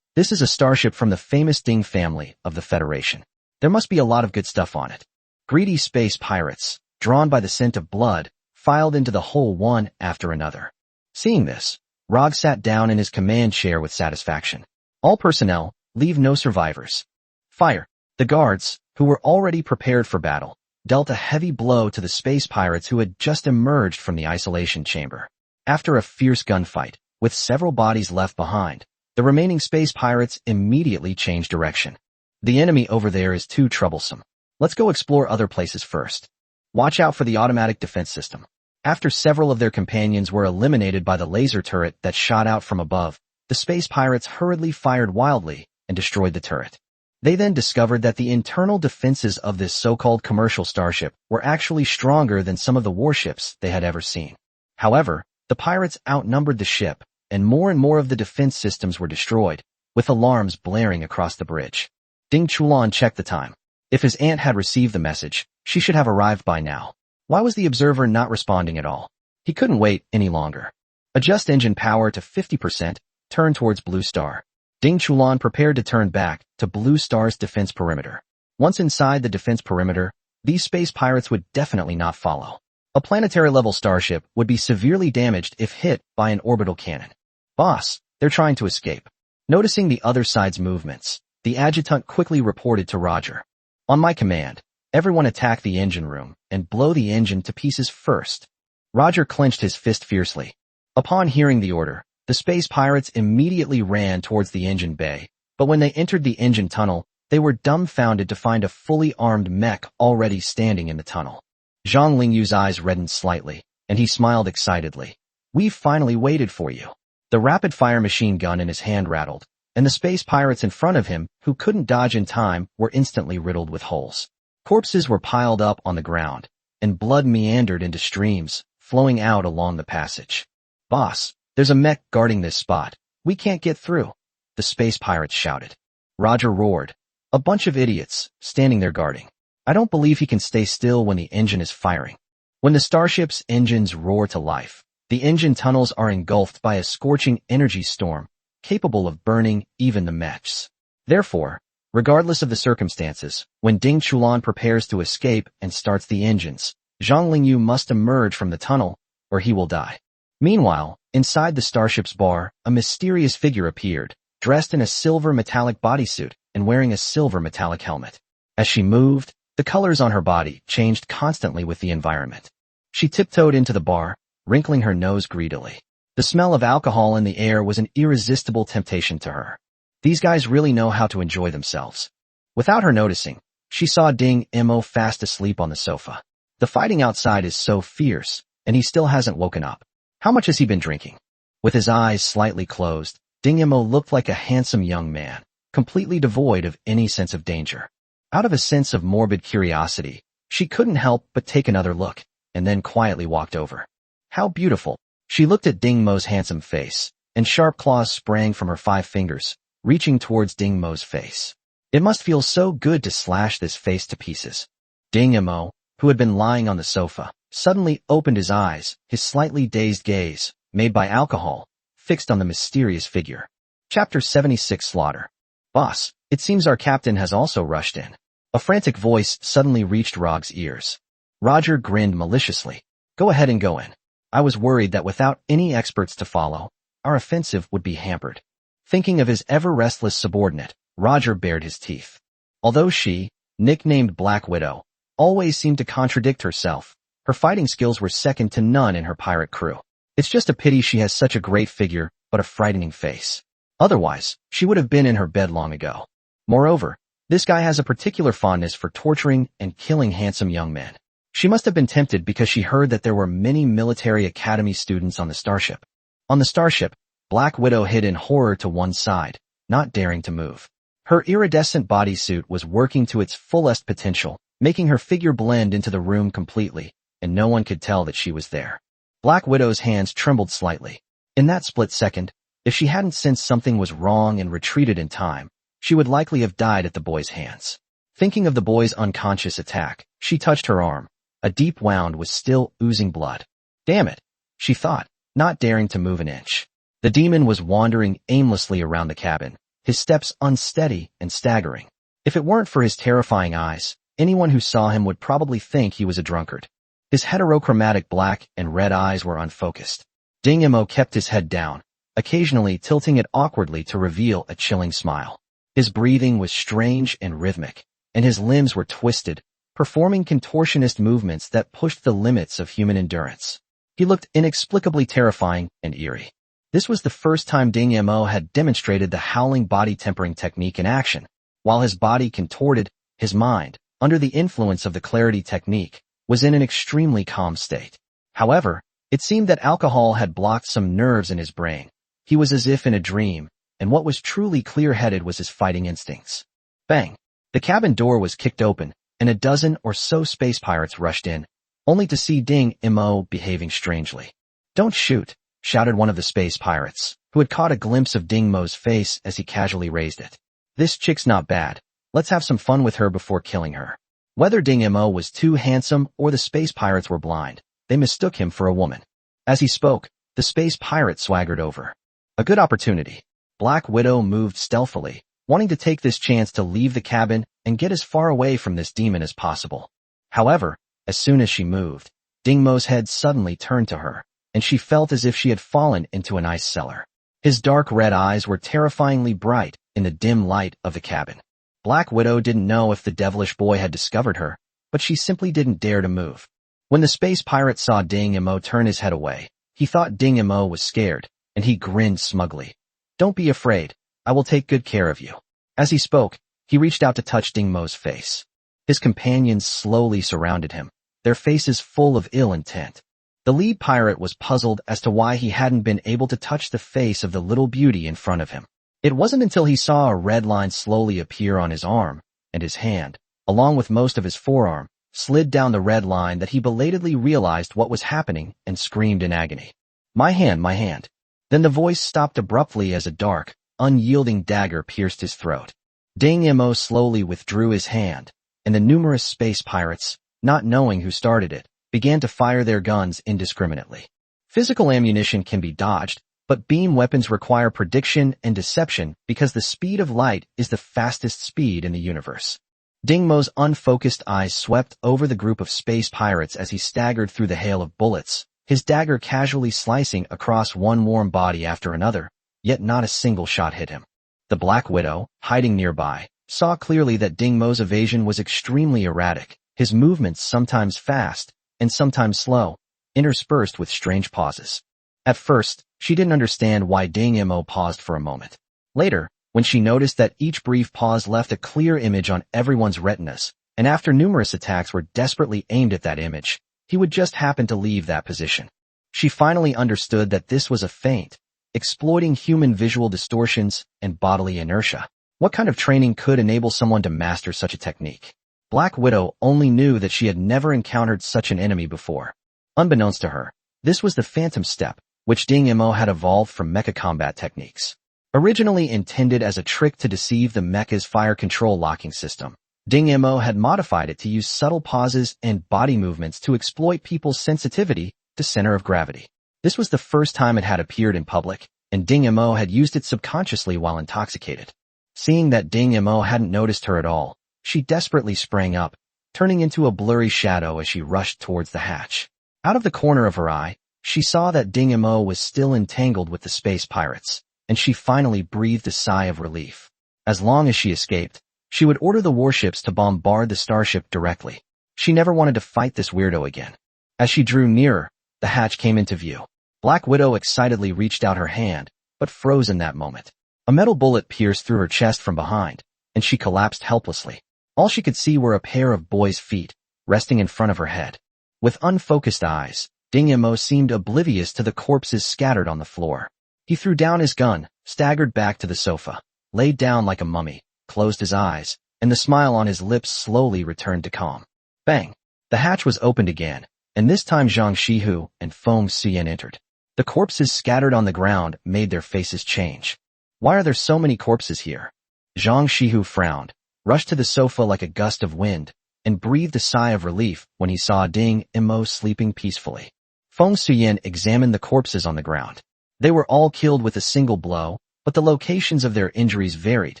this is a starship from the famous Ding family of the Federation. There must be a lot of good stuff on it. Greedy space pirates, drawn by the scent of blood, filed into the hole one after another. Seeing this, Rog sat down in his command chair with satisfaction. All personnel, leave no survivors. Fire. The guards, who were already prepared for battle, dealt a heavy blow to the space pirates who had just emerged from the isolation chamber. After a fierce gunfight, with several bodies left behind, the remaining space pirates immediately changed direction. The enemy over there is too troublesome. Let's go explore other places first. Watch out for the automatic defense system. After several of their companions were eliminated by the laser turret that shot out from above, the space pirates hurriedly fired wildly and destroyed the turret. They then discovered that the internal defenses of this so-called commercial starship were actually stronger than some of the warships they had ever seen. However, the pirates outnumbered the ship, and more of the defense systems were destroyed, with alarms blaring across the bridge. Ding Chulan checked the time. If his aunt had received the message, she should have arrived by now. Why was the observer not responding at all? He couldn't wait any longer. Adjust engine power to 50%, turn towards Blue Star. Ding Chulan prepared to turn back to Blue Star's defense perimeter. Once inside the defense perimeter, these space pirates would definitely not follow. A planetary-level starship would be severely damaged if hit by an orbital cannon. Boss, they're trying to escape. Noticing the other side's movements, the adjutant quickly reported to Roger. On my command, everyone attack the engine room and blow the engine to pieces first. Roger clenched his fist fiercely. Upon hearing the order, the space pirates immediately ran towards the engine bay, but when they entered the engine tunnel, they were dumbfounded to find a fully armed mech already standing in the tunnel. Zhang Lingyu's eyes reddened slightly, and he smiled excitedly. We've finally waited for you. The rapid-fire machine gun in his hand rattled, and the space pirates in front of him, who couldn't dodge in time, were instantly riddled with holes. Corpses were piled up on the ground, and blood meandered into streams, flowing out along the passage. Boss, there's a mech guarding this spot. We can't get through, the space pirates shouted. Roger roared. A bunch of idiots, standing there guarding. I don't believe he can stay still when the engine is firing. When the starship's engines roar to life, the engine tunnels are engulfed by a scorching energy storm, capable of burning even the mechs. Therefore, regardless of the circumstances, when Ding Chulan prepares to escape and starts the engines, Zhang Lingyu must emerge from the tunnel, or he will die. Meanwhile, inside the starship's bar, a mysterious figure appeared, dressed in a silver metallic bodysuit and wearing a silver metallic helmet. As she moved, the colors on her body changed constantly with the environment. She tiptoed into the bar, wrinkling her nose greedily. The smell of alcohol in the air was an irresistible temptation to her. These guys really know how to enjoy themselves. Without her noticing, she saw Ding Mo fast asleep on the sofa. The fighting outside is so fierce, and he still hasn't woken up. How much has he been drinking? With his eyes slightly closed, Ding Mo looked like a handsome young man, completely devoid of any sense of danger. Out of a sense of morbid curiosity, she couldn't help but take another look, and then quietly walked over. How beautiful! She looked at Ding Mo's handsome face, and sharp claws sprang from her 5 fingers, reaching towards Ding Mo's face. It must feel so good to slash this face to pieces. Ding Mo, who had been lying on the sofa, suddenly opened his eyes, his slightly dazed gaze, made by alcohol, fixed on the mysterious figure. Chapter 76 Slaughter. Boss, it seems our captain has also rushed in. A frantic voice suddenly reached Rog's ears. Roger grinned maliciously. Go ahead and go in. I was worried that without any experts to follow, our offensive would be hampered. Thinking of his ever-restless subordinate, Roger bared his teeth. Although she, nicknamed Black Widow, always seemed to contradict herself. Her fighting skills were second to none in her pirate crew. It's just a pity she has such a great figure, but a frightening face. Otherwise, she would have been in her bed long ago. Moreover, this guy has a particular fondness for torturing and killing handsome young men. She must have been tempted because she heard that there were many military academy students on the starship. On the starship, Black Widow hid in horror to one side, not daring to move. Her iridescent bodysuit was working to its fullest potential, making her figure blend into the room completely, and no one could tell that she was there. Black Widow's hands trembled slightly. In that split second, if she hadn't sensed something was wrong and retreated in time, she would likely have died at the boy's hands. Thinking of the boy's unconscious attack, she touched her arm. A deep wound was still oozing blood. Damn it, she thought, not daring to move an inch. The demon was wandering aimlessly around the cabin, his steps unsteady and staggering. If it weren't for his terrifying eyes, anyone who saw him would probably think he was a drunkard. His heterochromatic black and red eyes were unfocused. Ding Mo kept his head down, occasionally tilting it awkwardly to reveal a chilling smile. His breathing was strange and rhythmic, and his limbs were twisted, performing contortionist movements that pushed the limits of human endurance. He looked inexplicably terrifying and eerie. This was the first time Ding Mo had demonstrated the howling body tempering technique in action. While his body contorted, his mind, under the influence of the clarity technique, was in an extremely calm state. However, it seemed that alcohol had blocked some nerves in his brain. He was as if in a dream, and what was truly clear-headed was his fighting instincts. Bang! The cabin door was kicked open, and a dozen or so space pirates rushed in, only to see Ding Mo behaving strangely. "Don't shoot," shouted one of the space pirates, who had caught a glimpse of Ding Mo's face as he casually raised it. "This chick's not bad. Let's have some fun with her before killing her." Whether Ding Mo was too handsome or the space pirates were blind, they mistook him for a woman. As he spoke, the space pirate swaggered over. A good opportunity. Black Widow moved stealthily, wanting to take this chance to leave the cabin and get as far away from this demon as possible. However, as soon as she moved, Ding Mo's head suddenly turned to her, and she felt as if she had fallen into an ice cellar. His dark red eyes were terrifyingly bright in the dim light of the cabin. Black Widow didn't know if the devilish boy had discovered her, but she simply didn't dare to move. When the space pirate saw Ding Mo turn his head away, he thought Ding Mo was scared, and he grinned smugly. "Don't be afraid, I will take good care of you." As he spoke, he reached out to touch Ding Mo's face. His companions slowly surrounded him, their faces full of ill intent. The lead pirate was puzzled as to why he hadn't been able to touch the face of the little beauty in front of him. It wasn't until he saw a red line slowly appear on his arm, and his hand, along with most of his forearm, slid down the red line that he belatedly realized what was happening and screamed in agony. My hand, my hand." Then the voice stopped abruptly as a dark, unyielding dagger pierced his throat. Ding Mo slowly withdrew his hand, and the numerous space pirates, not knowing who started it, began to fire their guns indiscriminately. Physical ammunition can be dodged, but beam weapons require prediction and deception because the speed of light is the fastest speed in the universe. Ding Mo's unfocused eyes swept over the group of space pirates as he staggered through the hail of bullets, his dagger casually slicing across one warm body after another, yet not a single shot hit him. The Black Widow, hiding nearby, saw clearly that Ding Mo's evasion was extremely erratic, his movements sometimes fast and sometimes slow, interspersed with strange pauses. At first, she didn't understand why Ding Mo paused for a moment. Later, when she noticed that each brief pause left a clear image on everyone's retinas, and after numerous attacks were desperately aimed at that image, he would just happen to leave that position. She finally understood that this was a feint, exploiting human visual distortions and bodily inertia. What kind of training could enable someone to master such a technique? Black Widow only knew that she had never encountered such an enemy before. Unbeknownst to her, this was the Phantom Step, which Ding Mo had evolved from mecha combat techniques. Originally intended as a trick to deceive the mecha's fire control locking system, Ding Mo had modified it to use subtle pauses and body movements to exploit people's sensitivity to center of gravity. This was the first time it had appeared in public, and Ding Mo had used it subconsciously while intoxicated. Seeing that Ding Mo hadn't noticed her at all, she desperately sprang up, turning into a blurry shadow as she rushed towards the hatch. Out of the corner of her eye, she saw that Ding Mo was still entangled with the space pirates, and she finally breathed a sigh of relief. As long as she escaped, she would order the warships to bombard the starship directly. She never wanted to fight this weirdo again. As she drew nearer, the hatch came into view. Black Widow excitedly reached out her hand, but froze in that moment. A metal bullet pierced through her chest from behind, and she collapsed helplessly. All she could see were a pair of boy's feet, resting in front of her head. With unfocused eyes, Ding Mo seemed oblivious to the corpses scattered on the floor. He threw down his gun, staggered back to the sofa, laid down like a mummy, closed his eyes, and the smile on his lips slowly returned to calm. Bang! The hatch was opened again, and this time Zhang Shihu and Feng Xian entered. The corpses scattered on the ground made their faces change. Why are there so many corpses here? Zhang Shihu frowned, rushed to the sofa like a gust of wind, and breathed a sigh of relief when he saw Ding Mo sleeping peacefully. Feng Xian examined the corpses on the ground. They were all killed with a single blow, but the locations of their injuries varied,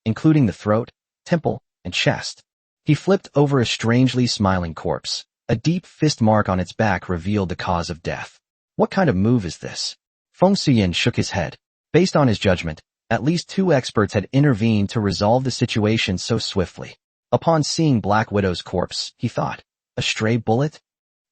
including the throat, temple, and chest. He flipped over a strangely smiling corpse. A deep fist mark on its back revealed the cause of death. What kind of move is this? Feng Xian shook his head. Based on his judgment, at least 2 experts had intervened to resolve the situation so swiftly. Upon seeing Black Widow's corpse, he thought, a stray bullet?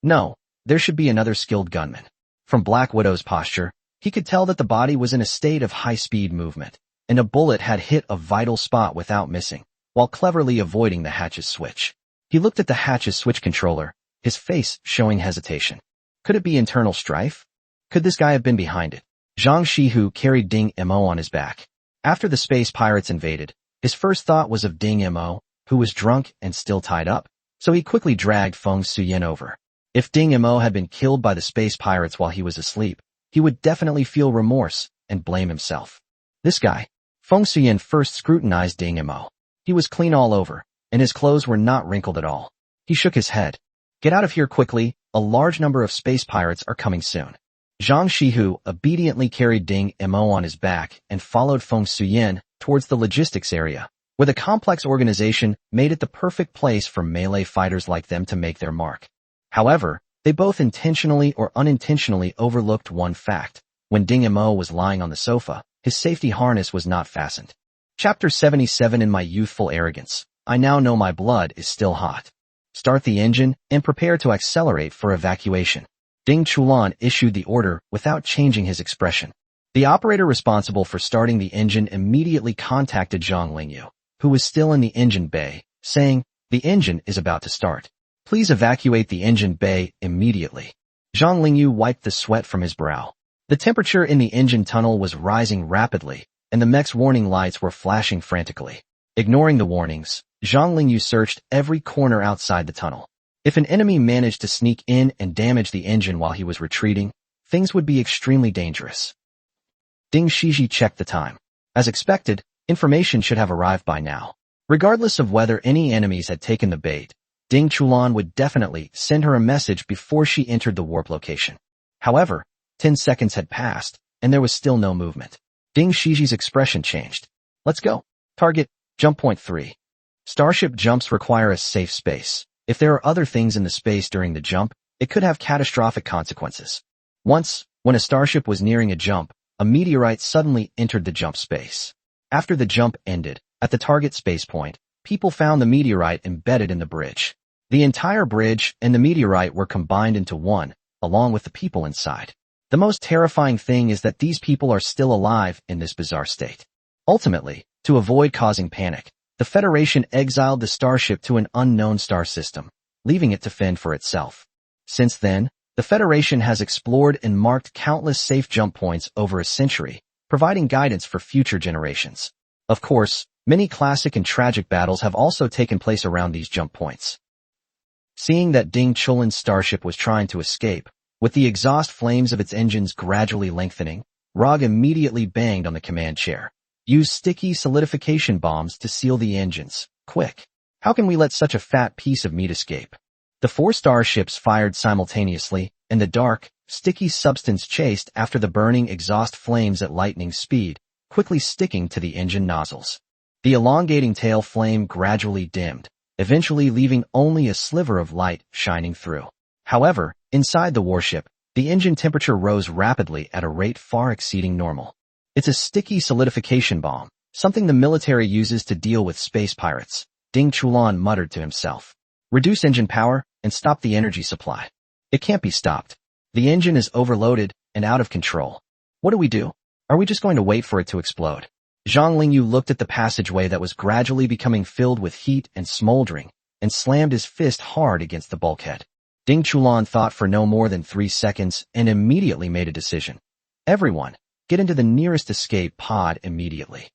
No, there should be another skilled gunman. From Black Widow's posture, he could tell that the body was in a state of high-speed movement, and a bullet had hit a vital spot without missing, while cleverly avoiding the hatch's switch. He looked at the hatch's switch controller, his face showing hesitation. Could it be internal strife? Could this guy have been behind it? Zhang Shihu carried Ding Mo on his back. After the space pirates invaded, his first thought was of Ding Mo, who was drunk and still tied up, so he quickly dragged Feng Xian over. If Ding Mo had been killed by the space pirates while he was asleep, he would definitely feel remorse and blame himself. This guy. Feng Xian first scrutinized Ding Mo. He was clean all over, and his clothes were not wrinkled at all. He shook his head. Get out of here quickly, a large number of space pirates are coming soon. Zhang Shihu obediently carried Ding Mo on his back and followed Feng Xian towards the logistics area, where the complex organization made it the perfect place for melee fighters like them to make their mark. However, they both intentionally or unintentionally overlooked one fact. When Ding Mo was lying on the sofa, his safety harness was not fastened. Chapter 77. In my youthful arrogance, I now know my blood is still hot. Start the engine and prepare to accelerate for evacuation. Ding Chulan issued the order without changing his expression. The operator responsible for starting the engine immediately contacted Zhang Lingyu, who was still in the engine bay, saying, the engine is about to start. Please evacuate the engine bay immediately. Zhang Lingyu wiped the sweat from his brow. The temperature in the engine tunnel was rising rapidly, and the mech's warning lights were flashing frantically. Ignoring the warnings, Zhang Lingyu searched every corner outside the tunnel. If an enemy managed to sneak in and damage the engine while he was retreating, things would be extremely dangerous. Ding Shiji checked the time. As expected, information should have arrived by now. Regardless of whether any enemies had taken the bait, Ding Chulan would definitely send her a message before she entered the warp location. However, 10 seconds had passed, and there was still no movement. Ding Shiji's expression changed. Let's go. Target, jump point 3. Starship jumps require a safe space. If there are other things in the space during the jump, it could have catastrophic consequences. Once, when a starship was nearing a jump, a meteorite suddenly entered the jump space. After the jump ended, at the target space point, people found the meteorite embedded in the bridge. The entire bridge and the meteorite were combined into one, along with the people inside. The most terrifying thing is that these people are still alive in this bizarre state. Ultimately, to avoid causing panic, the Federation exiled the starship to an unknown star system, leaving it to fend for itself. Since then, the Federation has explored and marked countless safe jump points over a century, providing guidance for future generations. Of course, many classic and tragic battles have also taken place around these jump points. Seeing that Ding Chulan's starship was trying to escape, with the exhaust flames of its engines gradually lengthening, Rog immediately banged on the command chair. Use sticky solidification bombs to seal the engines. Quick. How can we let such a fat piece of meat escape? The 4 starships fired simultaneously, and the dark, sticky substance chased after the burning exhaust flames at lightning speed, quickly sticking to the engine nozzles. The elongating tail flame gradually dimmed, eventually leaving only a sliver of light shining through. However, inside the warship, the engine temperature rose rapidly at a rate far exceeding normal. It's a sticky solidification bomb, something the military uses to deal with space pirates, Ding Chulan muttered to himself. Reduce engine power and stop the energy supply. It can't be stopped. The engine is overloaded and out of control. What do we do? Are we just going to wait for it to explode? Zhang Lingyu looked at the passageway that was gradually becoming filled with heat and smoldering, and slammed his fist hard against the bulkhead. Ding Chulan thought for no more than 3 seconds and immediately made a decision. Everyone, get into the nearest escape pod immediately.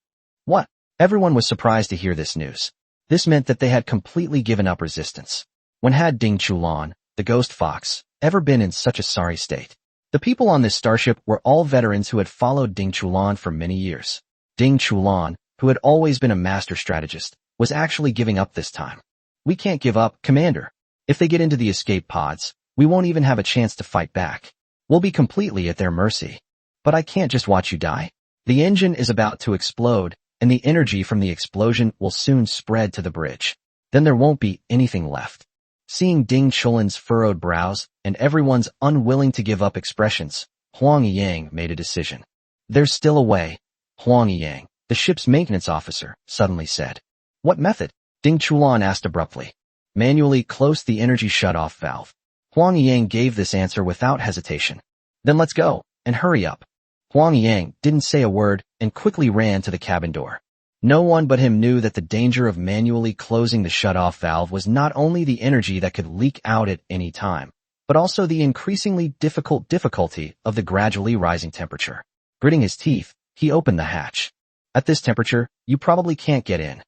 What? Everyone was surprised to hear this news. This meant that they had completely given up resistance. When had Ding Chulan, the ghost fox, ever been in such a sorry state? The people on this starship were all veterans who had followed Ding Chulan for many years. Ding Chulan, who had always been a master strategist, was actually giving up this time. We can't give up, Commander. If they get into the escape pods, we won't even have a chance to fight back. We'll be completely at their mercy. But I can't just watch you die. The engine is about to explode, and the energy from the explosion will soon spread to the bridge. Then there won't be anything left. Seeing Ding Chulan's furrowed brows and everyone's unwilling to give up expressions, Huang Yang made a decision. There's still a way, Huang Yang, the ship's maintenance officer, suddenly said. What method? Ding Chulan asked abruptly. Manually close the energy shutoff valve. Huang Yang gave this answer without hesitation. Then let's go, and hurry up. Huang Yang didn't say a word and quickly ran to the cabin door. No one but him knew that the danger of manually closing the shutoff valve was not only the energy that could leak out at any time, but also the increasingly difficulty of the gradually rising temperature. Gritting his teeth, he opened the hatch. At this temperature, you probably can't get in.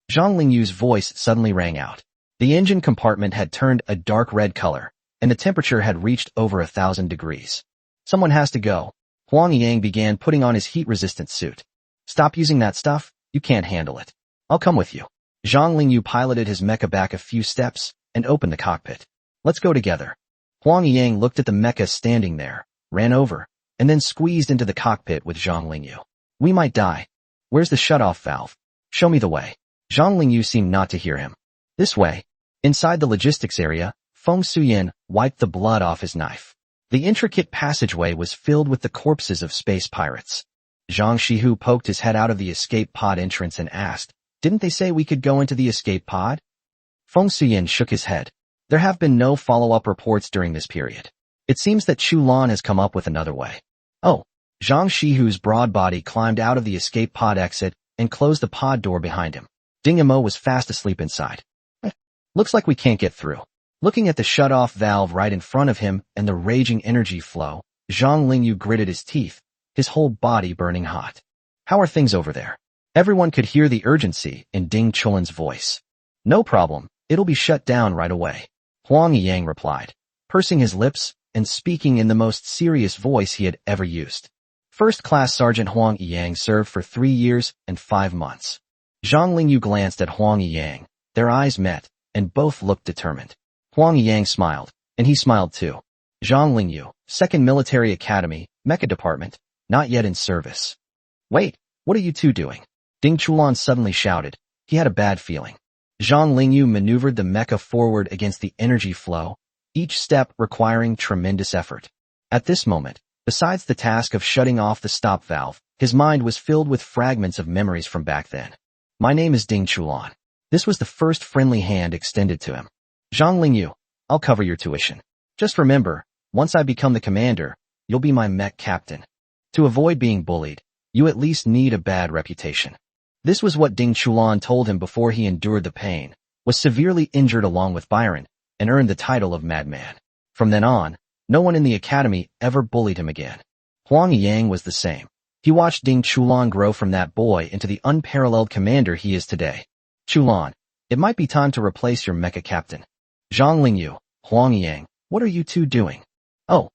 Zhang Lingyu's voice suddenly rang out. The engine compartment had turned a dark red color, and the temperature had reached over 1,000 degrees. Someone has to go. Huang Yang began putting on his heat-resistant suit. Stop using that stuff. You can't handle it. I'll come with you. Zhang Lingyu piloted his mecha back a few steps and opened the cockpit. Let's go together. Huang Yang looked at the mecha standing there, ran over, and then squeezed into the cockpit with Zhang Lingyu. We might die. Where's the shutoff valve? Show me the way. Zhang Lingyu seemed not to hear him. This way. Inside the logistics area, Feng Suyin wiped the blood off his knife. The intricate passageway was filled with the corpses of space pirates. Zhang Shihu poked his head out of the escape pod entrance and asked, Didn't they say we could go into the escape pod? Feng Suyin shook his head. There have been no follow-up reports during this period. It seems that Chu Lan has come up with another way. Oh. Zhang Shihu's broad body climbed out of the escape pod exit and closed the pod door behind him. Ding Imo was fast asleep inside. Looks like we can't get through. Looking at the shut-off valve right in front of him and the raging energy flow, Zhang Lingyu gritted his teeth, his whole body burning hot. How are things over there? Everyone could hear the urgency in Ding Chulan's voice. No problem, it'll be shut down right away. Huang Yang replied, pursing his lips and speaking in the most serious voice he had ever used. First Class Sergeant Huang Yang served for 3 years and 5 months. Zhang Lingyu glanced at Huang Yang. Their eyes met, and both looked determined. Huang Yang smiled, and he smiled too. Zhang Lingyu, 2nd Military Academy, Mecha Department, not yet in service. Wait, what are you two doing? Ding Chulan suddenly shouted. He had a bad feeling. Zhang Lingyu maneuvered the mecha forward against the energy flow, each step requiring tremendous effort. At this moment, besides the task of shutting off the stop valve, his mind was filled with fragments of memories from back then. My name is Ding Chulan. This was the first friendly hand extended to him. Zhang Lingyu, I'll cover your tuition. Just remember, once I become the commander, you'll be my mech captain. To avoid being bullied, you at least need a bad reputation. This was what Ding Chulan told him before he endured the pain, was severely injured along with Byron, and earned the title of Madman. From then on, no one in the academy ever bullied him again. Huang Yang was the same. He watched Ding Chulan grow from that boy into the unparalleled commander he is today. Chulan, it might be time to replace your mecha captain. Zhang Lingyu, Huang Yang, what are you two doing? Oh.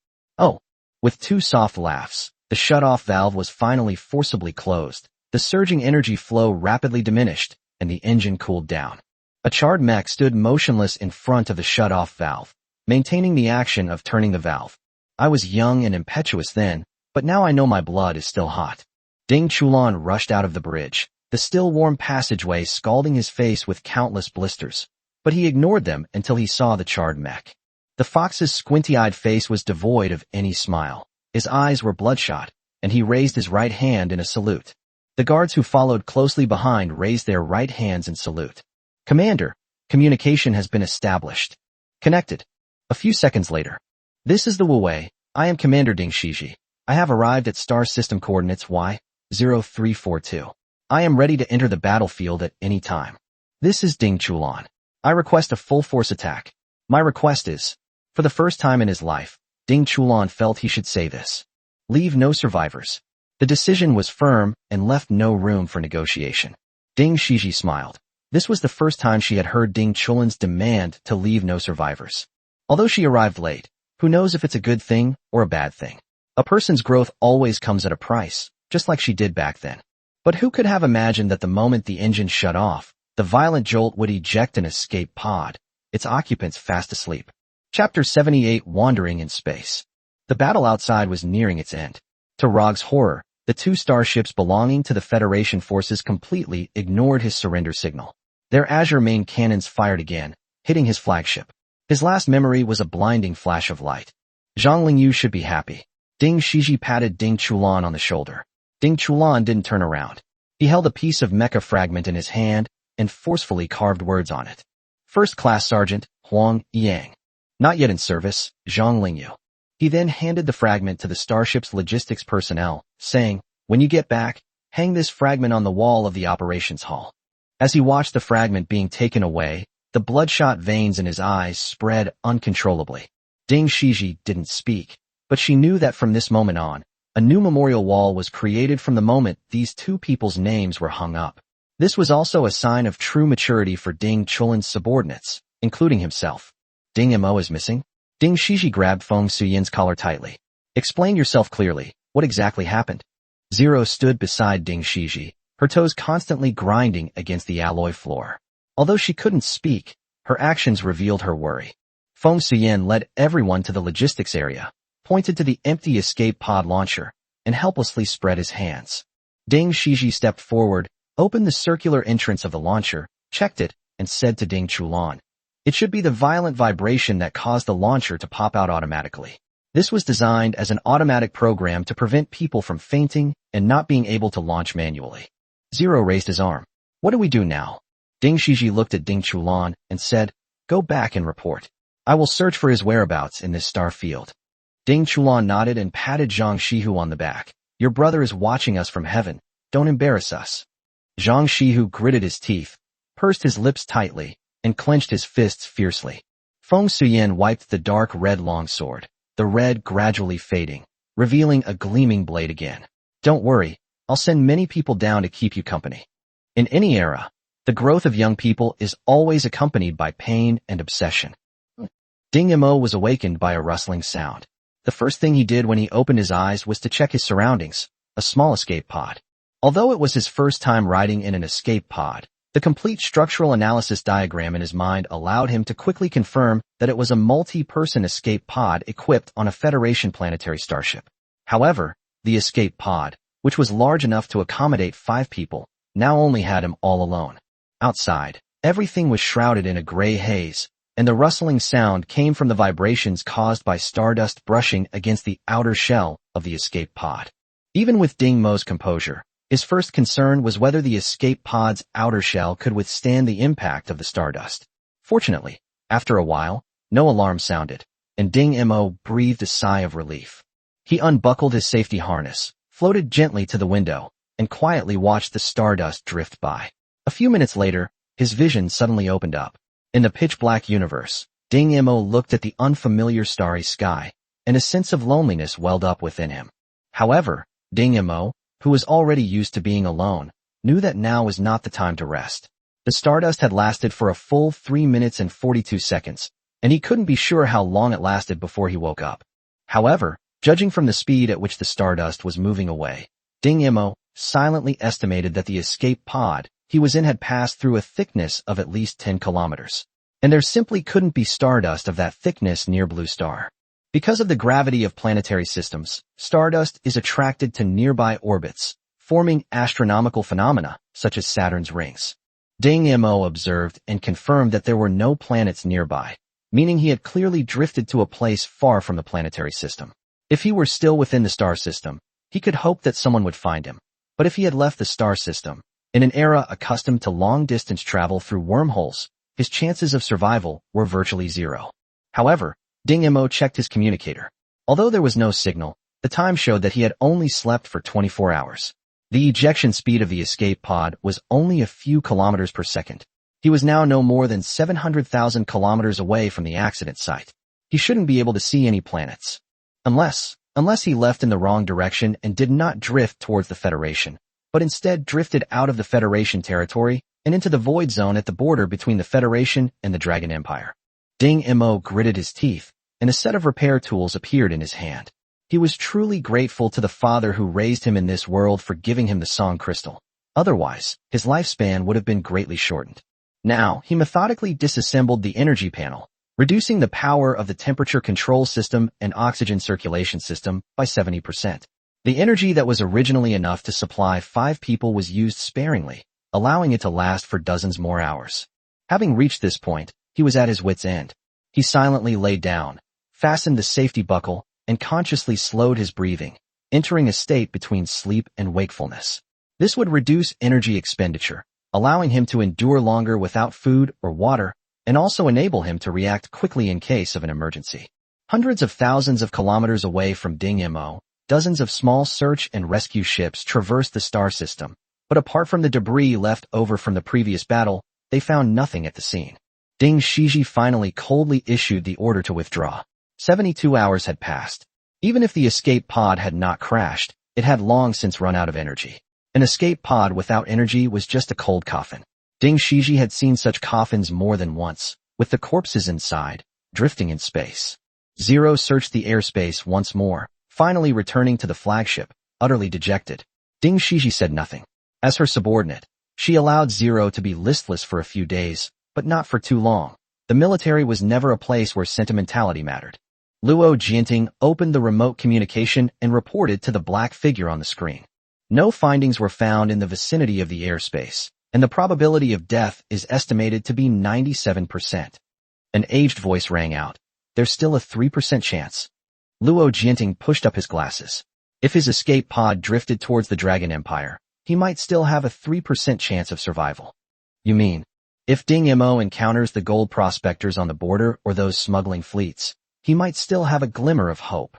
With 2 soft laughs, the shut-off valve was finally forcibly closed. The surging energy flow rapidly diminished, and the engine cooled down. A charred mech stood motionless in front of the shut-off valve, maintaining the action of turning the valve. I was young and impetuous then, but now I know my blood is still hot. Ding Chulan rushed out of the bridge, the still warm passageway scalding his face with countless blisters, but he ignored them until he saw the charred mech. The fox's squinty-eyed face was devoid of any smile. His eyes were bloodshot, and he raised his right hand in a salute. The guards who followed closely behind raised their right hands in salute. Commander, communication has been established. Connected. A few seconds later. This is the Wu. I am Commander Ding Shiji. I have arrived at star system coordinates Y0342. I am ready to enter the battlefield at any time. This is Ding Chulan. I request a full force attack. My request is, for the first time in his life, Ding Chulan felt he should say this. Leave no survivors. The decision was firm and left no room for negotiation. Ding Shiji smiled. This was the first time she had heard Ding Chulan's demand to leave no survivors. Although she arrived late, who knows if it's a good thing or a bad thing? A person's growth always comes at a price, just like she did back then. But who could have imagined that the moment the engine shut off, the violent jolt would eject an escape pod, its occupants fast asleep. Chapter 78 Wandering in Space. The battle outside was nearing its end. To Rog's horror, the two starships belonging to the Federation forces completely ignored his surrender signal. Their Azure main cannons fired again, hitting his flagship. His last memory was a blinding flash of light. Zhang Lingyu should be happy. Ding Shiji patted Ding Chulan on the shoulder. Ding Chulan didn't turn around. He held a piece of mecha fragment in his hand and forcefully carved words on it. First Class Sergeant, Huang Yang. Not yet in service, Zhang Lingyu. He then handed the fragment to the starship's logistics personnel, saying, when you get back, hang this fragment on the wall of the operations hall. As he watched the fragment being taken away, the bloodshot veins in his eyes spread uncontrollably. Ding Shiji didn't speak, but she knew that from this moment on, a new memorial wall was created from the moment these two people's names were hung up. This was also a sign of true maturity for Ding Chulan's subordinates, including himself. Ding Mo is missing? Ding Shiji grabbed Feng Suyin's collar tightly. Explain yourself clearly. What exactly happened? Zero stood beside Ding Shiji, her toes constantly grinding against the alloy floor. Although she couldn't speak, her actions revealed her worry. Feng Suyin led everyone to the logistics area, pointed to the empty escape pod launcher, and helplessly spread his hands. Ding Shiji stepped forward, opened the circular entrance of the launcher, checked it, and said to Ding Chulan, it should be the violent vibration that caused the launcher to pop out automatically. This was designed as an automatic program to prevent people from fainting and not being able to launch manually. Zero raised his arm. What do we do now? Ding Shiji looked at Ding Chulan and said, go back and report. I will search for his whereabouts in this star field. Ding Chulan nodded and patted Zhang Shihu on the back. Your brother is watching us from heaven. Don't embarrass us. Zhang Shihu gritted his teeth, pursed his lips tightly, and clenched his fists fiercely. Feng Suyin wiped the dark red longsword, the red gradually fading, revealing a gleaming blade again. Don't worry, I'll send many people down to keep you company. In any era, the growth of young people is always accompanied by pain and obsession. Ding Mo was awakened by a rustling sound. The first thing he did when he opened his eyes was to check his surroundings, a small escape pod. Although it was his first time riding in an escape pod, the complete structural analysis diagram in his mind allowed him to quickly confirm that it was a multi-person escape pod equipped on a Federation planetary starship. However, the escape pod, which was large enough to accommodate 5 people, now only had him all alone. Outside, everything was shrouded in a gray haze, and the rustling sound came from the vibrations caused by stardust brushing against the outer shell of the escape pod. Even with Ding Mo's composure, his first concern was whether the escape pod's outer shell could withstand the impact of the stardust. Fortunately, after a while, no alarm sounded, and Ding Mo breathed a sigh of relief. He unbuckled his safety harness, floated gently to the window, and quietly watched the stardust drift by. A few minutes later, his vision suddenly opened up. In the pitch-black universe, Ding Mo looked at the unfamiliar starry sky, and a sense of loneliness welled up within him. However, Ding Mo, who was already used to being alone, knew that now was not the time to rest. The stardust had lasted for a full 3 minutes and 42 seconds, and he couldn't be sure how long it lasted before he woke up. However, judging from the speed at which the stardust was moving away, Ding Mo silently estimated that the escape pod he was in had passed through a thickness of at least 10 kilometers. And there simply couldn't be stardust of that thickness near Blue Star. Because of the gravity of planetary systems, stardust is attracted to nearby orbits, forming astronomical phenomena such as Saturn's rings. Ding Mo observed and confirmed that there were no planets nearby, meaning he had clearly drifted to a place far from the planetary system. If he were still within the star system, he could hope that someone would find him. But if he had left the star system, in an era accustomed to long-distance travel through wormholes, his chances of survival were virtually zero. However, Ding Mo checked his communicator. Although there was no signal, the time showed that he had only slept for 24 hours. The ejection speed of the escape pod was only a few kilometers per second. He was now no more than 700,000 kilometers away from the accident site. He shouldn't be able to see any planets. Unless he left in the wrong direction and did not drift towards the Federation, but instead drifted out of the Federation territory and into the void zone at the border between the Federation and the Dragon Empire. Ding Mo gritted his teeth, and a set of repair tools appeared in his hand. He was truly grateful to the father who raised him in this world for giving him the song crystal. Otherwise, his lifespan would have been greatly shortened. Now, he methodically disassembled the energy panel, reducing the power of the temperature control system and oxygen circulation system by 70%. The energy that was originally enough to supply 5 people was used sparingly, allowing it to last for dozens more hours. Having reached this point, he was at his wit's end. He silently lay down, fastened the safety buckle, and consciously slowed his breathing, entering a state between sleep and wakefulness. This would reduce energy expenditure, allowing him to endure longer without food or water, and also enable him to react quickly in case of an emergency. Hundreds of thousands of kilometers away from Ding Mo, dozens of small search and rescue ships traversed the star system, but apart from the debris left over from the previous battle, they found nothing at the scene. Ding Shiji finally coldly issued the order to withdraw. 72 hours had passed. Even if the escape pod had not crashed, it had long since run out of energy. An escape pod without energy was just a cold coffin. Ding Shiji had seen such coffins more than once, with the corpses inside, drifting in space. Zero searched the airspace once more, finally returning to the flagship, utterly dejected. Ding Shiji said nothing. As her subordinate, she allowed Zero to be listless for a few days, but not for too long. The military was never a place where sentimentality mattered. Luo Jianting opened the remote communication and reported to the black figure on the screen. No findings were found in the vicinity of the airspace, and the probability of death is estimated to be 97%. An aged voice rang out. There's still a 3% chance. Luo Jianting pushed up his glasses. If his escape pod drifted towards the Dragon Empire, he might still have a 3% chance of survival. You mean, if Ding Mo encounters the gold prospectors on the border or those smuggling fleets, he might still have a glimmer of hope.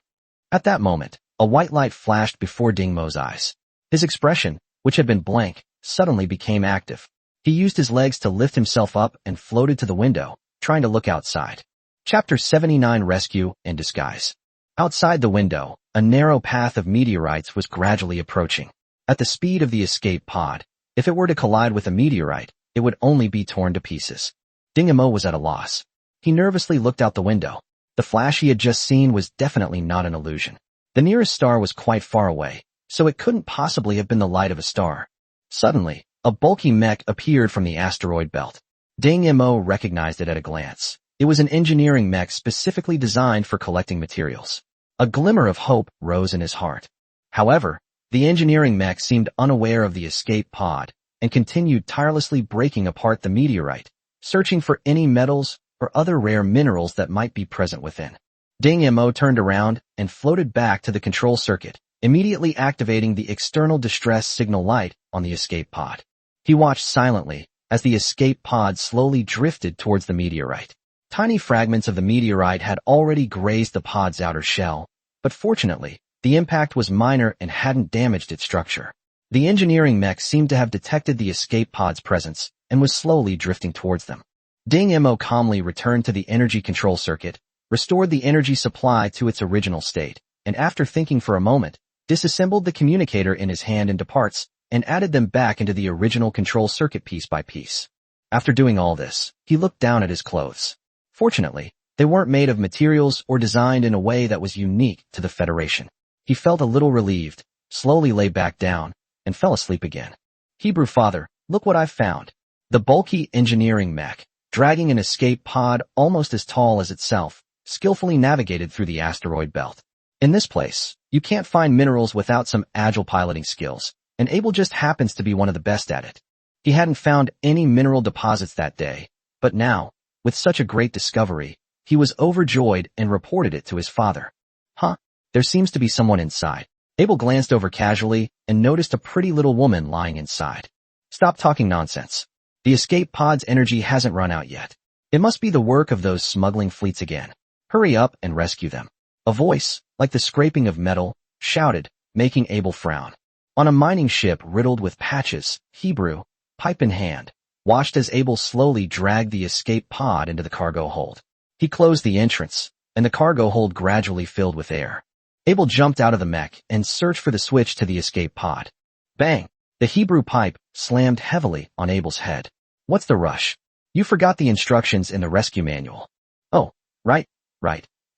At that moment, a white light flashed before Ding Mo's eyes. His expression, which had been blank, suddenly became active. He used his legs to lift himself up and floated to the window, trying to look outside. Chapter 79 Rescue and Disguise. Outside the window, a narrow path of meteorites was gradually approaching. At the speed of the escape pod, if it were to collide with a meteorite, it would only be torn to pieces. Ding Mo was at a loss. He nervously looked out the window. The flash he had just seen was definitely not an illusion. The nearest star was quite far away, so it couldn't possibly have been the light of a star. Suddenly, a bulky mech appeared from the asteroid belt. Ding Mo recognized it at a glance. It was an engineering mech specifically designed for collecting materials. A glimmer of hope rose in his heart. However, the engineering mech seemed unaware of the escape pod and continued tirelessly breaking apart the meteorite, searching for any metals or other rare minerals that might be present within. Ding Mo turned around and floated back to the control circuit, immediately activating the external distress signal light on the escape pod. He watched silently as the escape pod slowly drifted towards the meteorite. Tiny fragments of the meteorite had already grazed the pod's outer shell, but fortunately, the impact was minor and hadn't damaged its structure. The engineering mech seemed to have detected the escape pod's presence and was slowly drifting towards them. Ding Mo calmly returned to the energy control circuit, restored the energy supply to its original state, and after thinking for a moment, disassembled the communicator in his hand into parts and added them back into the original control circuit piece by piece. After doing all this, he looked down at his clothes. Fortunately, they weren't made of materials or designed in a way that was unique to the Federation. He felt a little relieved, slowly lay back down, and fell asleep again. Hebrew father, look what I've found. The bulky engineering mech, dragging an escape pod almost as tall as itself, skillfully navigated through the asteroid belt. In this place, you can't find minerals without some agile piloting skills, and Abel just happens to be one of the best at it. He hadn't found any mineral deposits that day, but now, with such a great discovery, he was overjoyed and reported it to his father. Huh, there seems to be someone inside. Abel glanced over casually and noticed a pretty little woman lying inside. Stop talking nonsense. The escape pod's energy hasn't run out yet. It must be the work of those smuggling fleets again. Hurry up and rescue them. A voice, like the scraping of metal, shouted, making Abel frown. On a mining ship riddled with patches, Hebrew, pipe in hand, watched as Abel slowly dragged the escape pod into the cargo hold. He closed the entrance, and the cargo hold gradually filled with air. Abel jumped out of the mech and searched for the switch to the escape pod. Bang! The Hebrew pipe slammed heavily on Abel's head. What's the rush? You forgot the instructions in the rescue manual. Oh, right.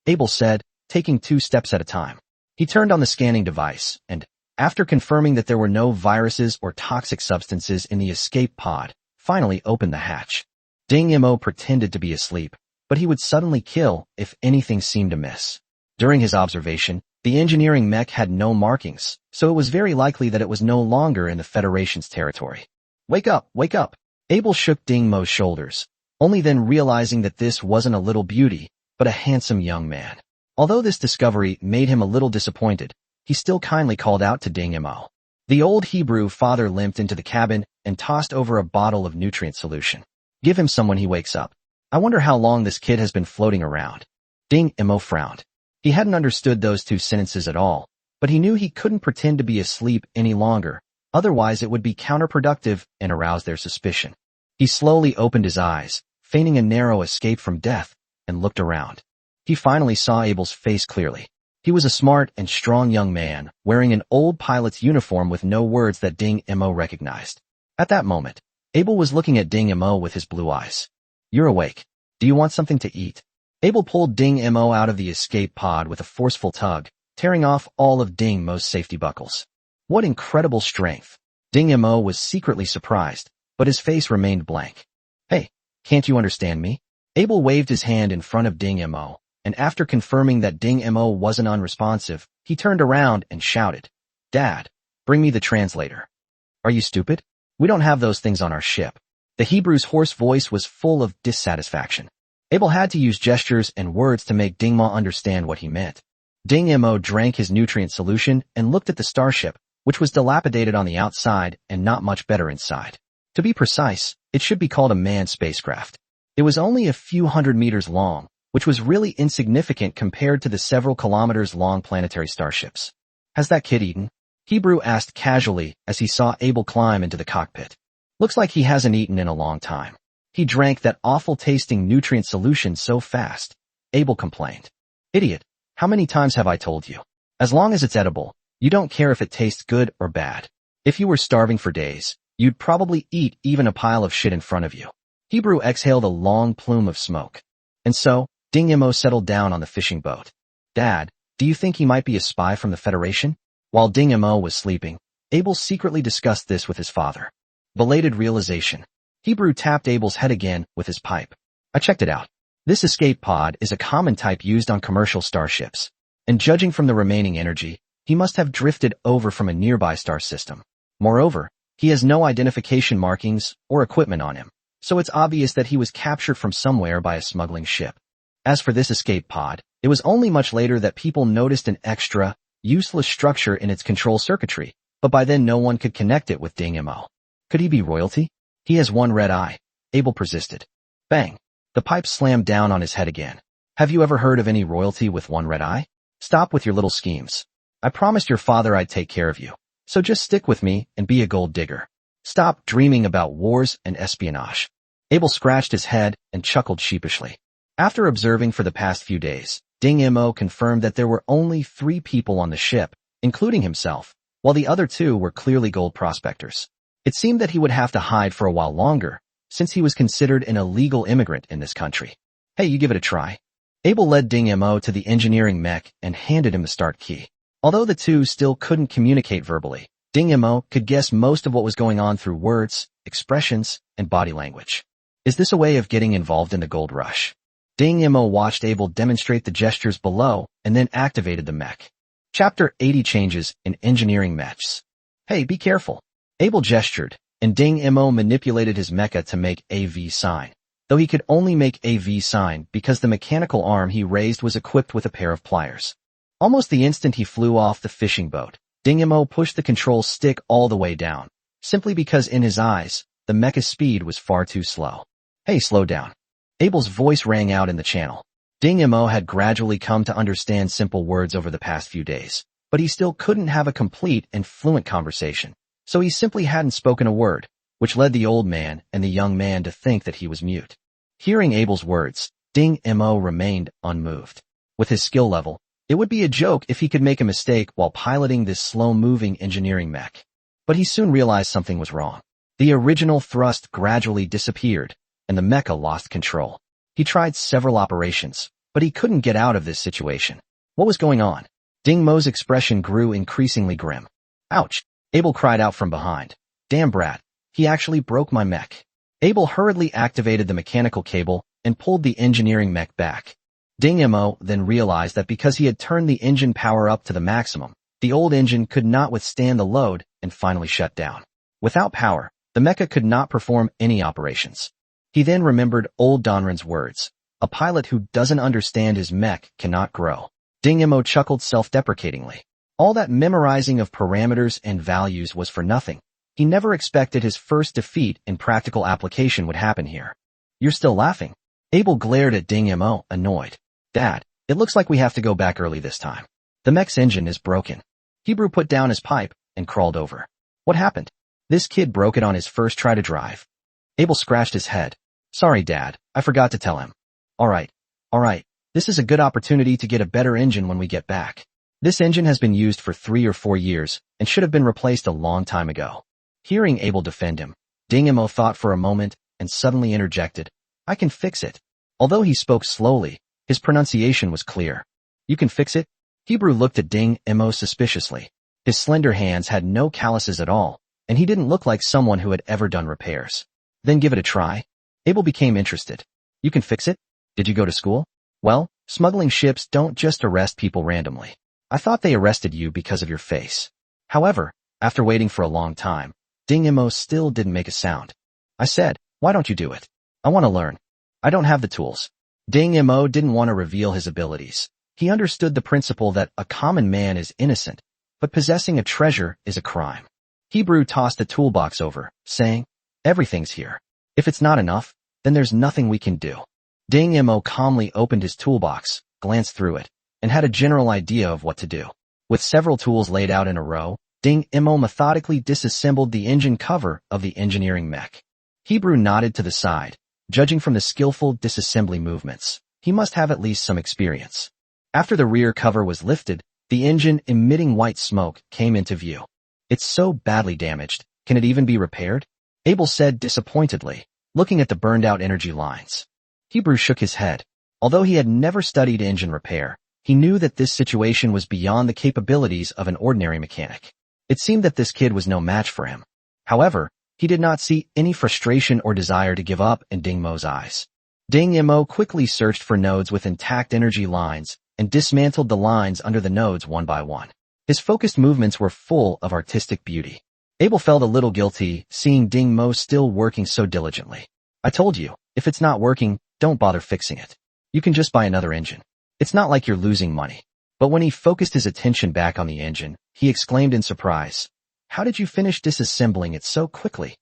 Abel said, taking 2 steps at a time. He turned on the scanning device, and, after confirming that there were no viruses or toxic substances in the escape pod, finally opened the hatch. Ding Mo pretended to be asleep, but he would suddenly kill if anything seemed amiss. During his observation, the engineering mech had no markings, so it was very likely that it was no longer in the Federation's territory. Wake up! Abel shook Ding Mo's shoulders, only then realizing that this wasn't a little beauty, but a handsome young man. Although this discovery made him a little disappointed, he still kindly called out to Ding Mo. The old Hebrew father limped into the cabin and tossed over a bottle of nutrient solution. Give him some when he wakes up. I wonder how long this kid has been floating around. Ding Mo frowned. He hadn't understood those 2 sentences at all, but he knew he couldn't pretend to be asleep any longer, otherwise it would be counterproductive and arouse their suspicion. He slowly opened his eyes, feigning a narrow escape from death, and looked around. He finally saw Abel's face clearly. He was a smart and strong young man, wearing an old pilot's uniform with no words that Ding Mo recognized. At that moment, Abel was looking at Ding Mo with his blue eyes. You're awake. Do you want something to eat? Abel pulled Ding Mo out of the escape pod with a forceful tug, tearing off all of Ding Mo's safety buckles. What incredible strength! Ding Mo was secretly surprised, but his face remained blank. Hey, can't you understand me? Abel waved his hand in front of Ding Mo, and after confirming that Ding Mo wasn't unresponsive, he turned around and shouted, Dad, bring me the translator. Are you stupid? We don't have those things on our ship. The Hebrew's hoarse voice was full of dissatisfaction. Abel had to use gestures and words to make Ding Mo understand what he meant. Ding Mo drank his nutrient solution and looked at the starship, which was dilapidated on the outside and not much better inside. To be precise, it should be called a manned spacecraft. It was only a few 100 meters long, which was really insignificant compared to the several kilometers long planetary starships. Has that kid eaten? Hebrew asked casually as he saw Abel climb into the cockpit. Looks like he hasn't eaten in a long time. He drank that awful-tasting nutrient solution so fast. Abel complained. Idiot, how many times have I told you? As long as it's edible, you don't care if it tastes good or bad. If you were starving for days, you'd probably eat even a pile of shit in front of you. Hebrew exhaled a long plume of smoke. And so, Ding Mo settled down on the fishing boat. Dad, do you think he might be a spy from the Federation? While Ding Mo was sleeping, Abel secretly discussed this with his father. Belated realization. Hebrew tapped Abel's head again with his pipe. I checked it out. This escape pod is a common type used on commercial starships. And judging from the remaining energy, he must have drifted over from a nearby star system. Moreover, he has no identification markings or equipment on him, so it's obvious that he was captured from somewhere by a smuggling ship. As for this escape pod, it was only much later that people noticed an extra, useless structure in its control circuitry, but by then no one could connect it with Ding Mo. Could he be royalty? He has one red eye. Abel persisted. Bang! The pipe slammed down on his head again. Have you ever heard of any royalty with one red eye? Stop with your little schemes. I promised your father I'd take care of you, so just stick with me and be a gold digger. Stop dreaming about wars and espionage. Abel scratched his head and chuckled sheepishly. After observing for the past few days, Ding Mo confirmed that there were only 3 people on the ship, including himself, while the other 2 were clearly gold prospectors. It seemed that he would have to hide for a while longer, since he was considered an illegal immigrant in this country. Hey, you give it a try. Abel led Ding Mo to the engineering mech and handed him the start key. Although the 2 still couldn't communicate verbally, Ding Mo could guess most of what was going on through words, expressions, and body language. Is this a way of getting involved in the gold rush? Ding Mo watched Abel demonstrate the gestures below and then activated the mech. Chapter 80 Changes in Engineering Mechs. Hey, be careful. Abel gestured, and Ding Mo manipulated his mecha to make a V sign, though he could only make a V sign because the mechanical arm he raised was equipped with a pair of pliers. Almost the instant he flew off the fishing boat, Ding Mo pushed the control stick all the way down, simply because in his eyes, the mecha's speed was far too slow. Hey, slow down. Abel's voice rang out in the channel. Ding Mo had gradually come to understand simple words over the past few days, but he still couldn't have a complete and fluent conversation, so he simply hadn't spoken a word, which led the old man and the young man to think that he was mute. Hearing Abel's words, Ding Mo remained unmoved. With his skill level, it would be a joke if he could make a mistake while piloting this slow-moving engineering mech. But he soon realized something was wrong. The original thrust gradually disappeared, and the mecha lost control. He tried several operations, but he couldn't get out of this situation. What was going on? Ding Mo's expression grew increasingly grim. Ouch! Abel cried out from behind. Damn brat, he actually broke my mech. Abel hurriedly activated the mechanical cable and pulled the engineering mech back. Ding Mo then realized that because he had turned the engine power up to the maximum, the old engine could not withstand the load and finally shut down. Without power, the mecha could not perform any operations. He then remembered old Donran's words, a pilot who doesn't understand his mech cannot grow. Ding Mo chuckled self-deprecatingly. All that memorizing of parameters and values was for nothing. He never expected his first defeat in practical application would happen here. You're still laughing? Abel glared at Ding Mo, annoyed. Dad, it looks like we have to go back early this time. The mech's engine is broken. Hebrew put down his pipe and crawled over. What happened? This kid broke it on his first try to drive. Abel scratched his head. Sorry, Dad, I forgot to tell him. All right. This is a good opportunity to get a better engine when we get back. This engine has been used for 3 or 4 years and should have been replaced a long time ago. Hearing Abel defend him, Ding Mo thought for a moment and suddenly interjected, I can fix it. Although he spoke slowly, his pronunciation was clear. You can fix it? Hebrew looked at Ding Mo suspiciously. His slender hands had no calluses at all, and he didn't look like someone who had ever done repairs. Then give it a try. Abel became interested. You can fix it? Did you go to school? Well, smuggling ships don't just arrest people randomly. I thought they arrested you because of your face. However, after waiting for a long time, Ding Mo still didn't make a sound. I said, why don't you do it? I want to learn. I don't have the tools. Ding Mo didn't want to reveal his abilities. He understood the principle that a common man is innocent, but possessing a treasure is a crime. Hebrew tossed the toolbox over, saying, everything's here. If it's not enough, then there's nothing we can do. Ding Mo calmly opened his toolbox, glanced through it, and had a general idea of what to do. With several tools laid out in a row, Ding Mo methodically disassembled the engine cover of the engineering mech. Hebrew nodded to the side. Judging from the skillful disassembly movements, he must have at least some experience. After the rear cover was lifted, the engine emitting white smoke came into view. It's so badly damaged, can it even be repaired? Abel said disappointedly, looking at the burned-out energy lines. Hebrew shook his head. Although he had never studied engine repair, he knew that this situation was beyond the capabilities of an ordinary mechanic. It seemed that this kid was no match for him. However, he did not see any frustration or desire to give up in Ding Mo's eyes. Ding Mo quickly searched for nodes with intact energy lines and dismantled the lines under the nodes one by one. His focused movements were full of artistic beauty. Abel felt a little guilty seeing Ding Mo still working so diligently. I told you, if it's not working, don't bother fixing it. You can just buy another engine. It's not like you're losing money. But when he focused his attention back on the engine, he exclaimed in surprise, how did you finish disassembling it so quickly?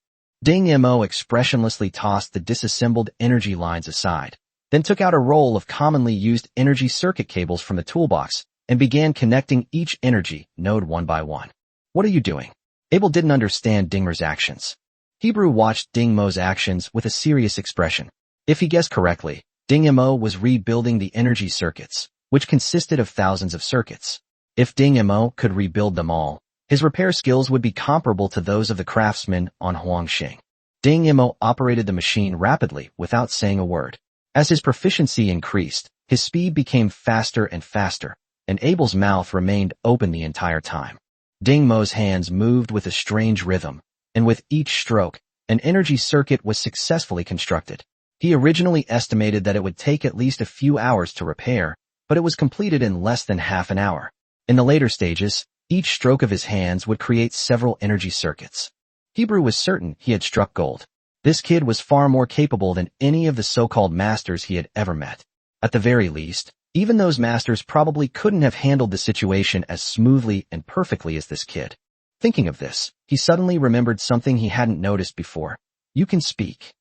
Ding Mo expressionlessly tossed the disassembled energy lines aside, then took out a roll of commonly used energy circuit cables from the toolbox and began connecting each energy node one by one. What are you doing? Abel didn't understand Dingmer's actions. Hebrew watched Ding Mo's actions with a serious expression. If he guessed correctly, Ding Mo was rebuilding the energy circuits, which consisted of thousands of circuits. If Ding Mo could rebuild them all, his repair skills would be comparable to those of the craftsmen on Huangxing. Ding Mo operated the machine rapidly without saying a word. As his proficiency increased, his speed became faster and faster, and Abel's mouth remained open the entire time. Ding Mo's hands moved with a strange rhythm, and with each stroke, an energy circuit was successfully constructed. He originally estimated that it would take at least a few hours to repair, but it was completed in less than half an hour. In the later stages, each stroke of his hands would create several energy circuits. Hebrew was certain he had struck gold. This kid was far more capable than any of the so-called masters he had ever met. At the very least, even those masters probably couldn't have handled the situation as smoothly and perfectly as this kid. Thinking of this, he suddenly remembered something he hadn't noticed before. You can speak.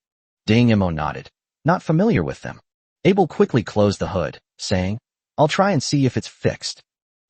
Ding Mo nodded. Not familiar with them. Abel quickly closed the hood, saying, "I'll try and see if it's fixed."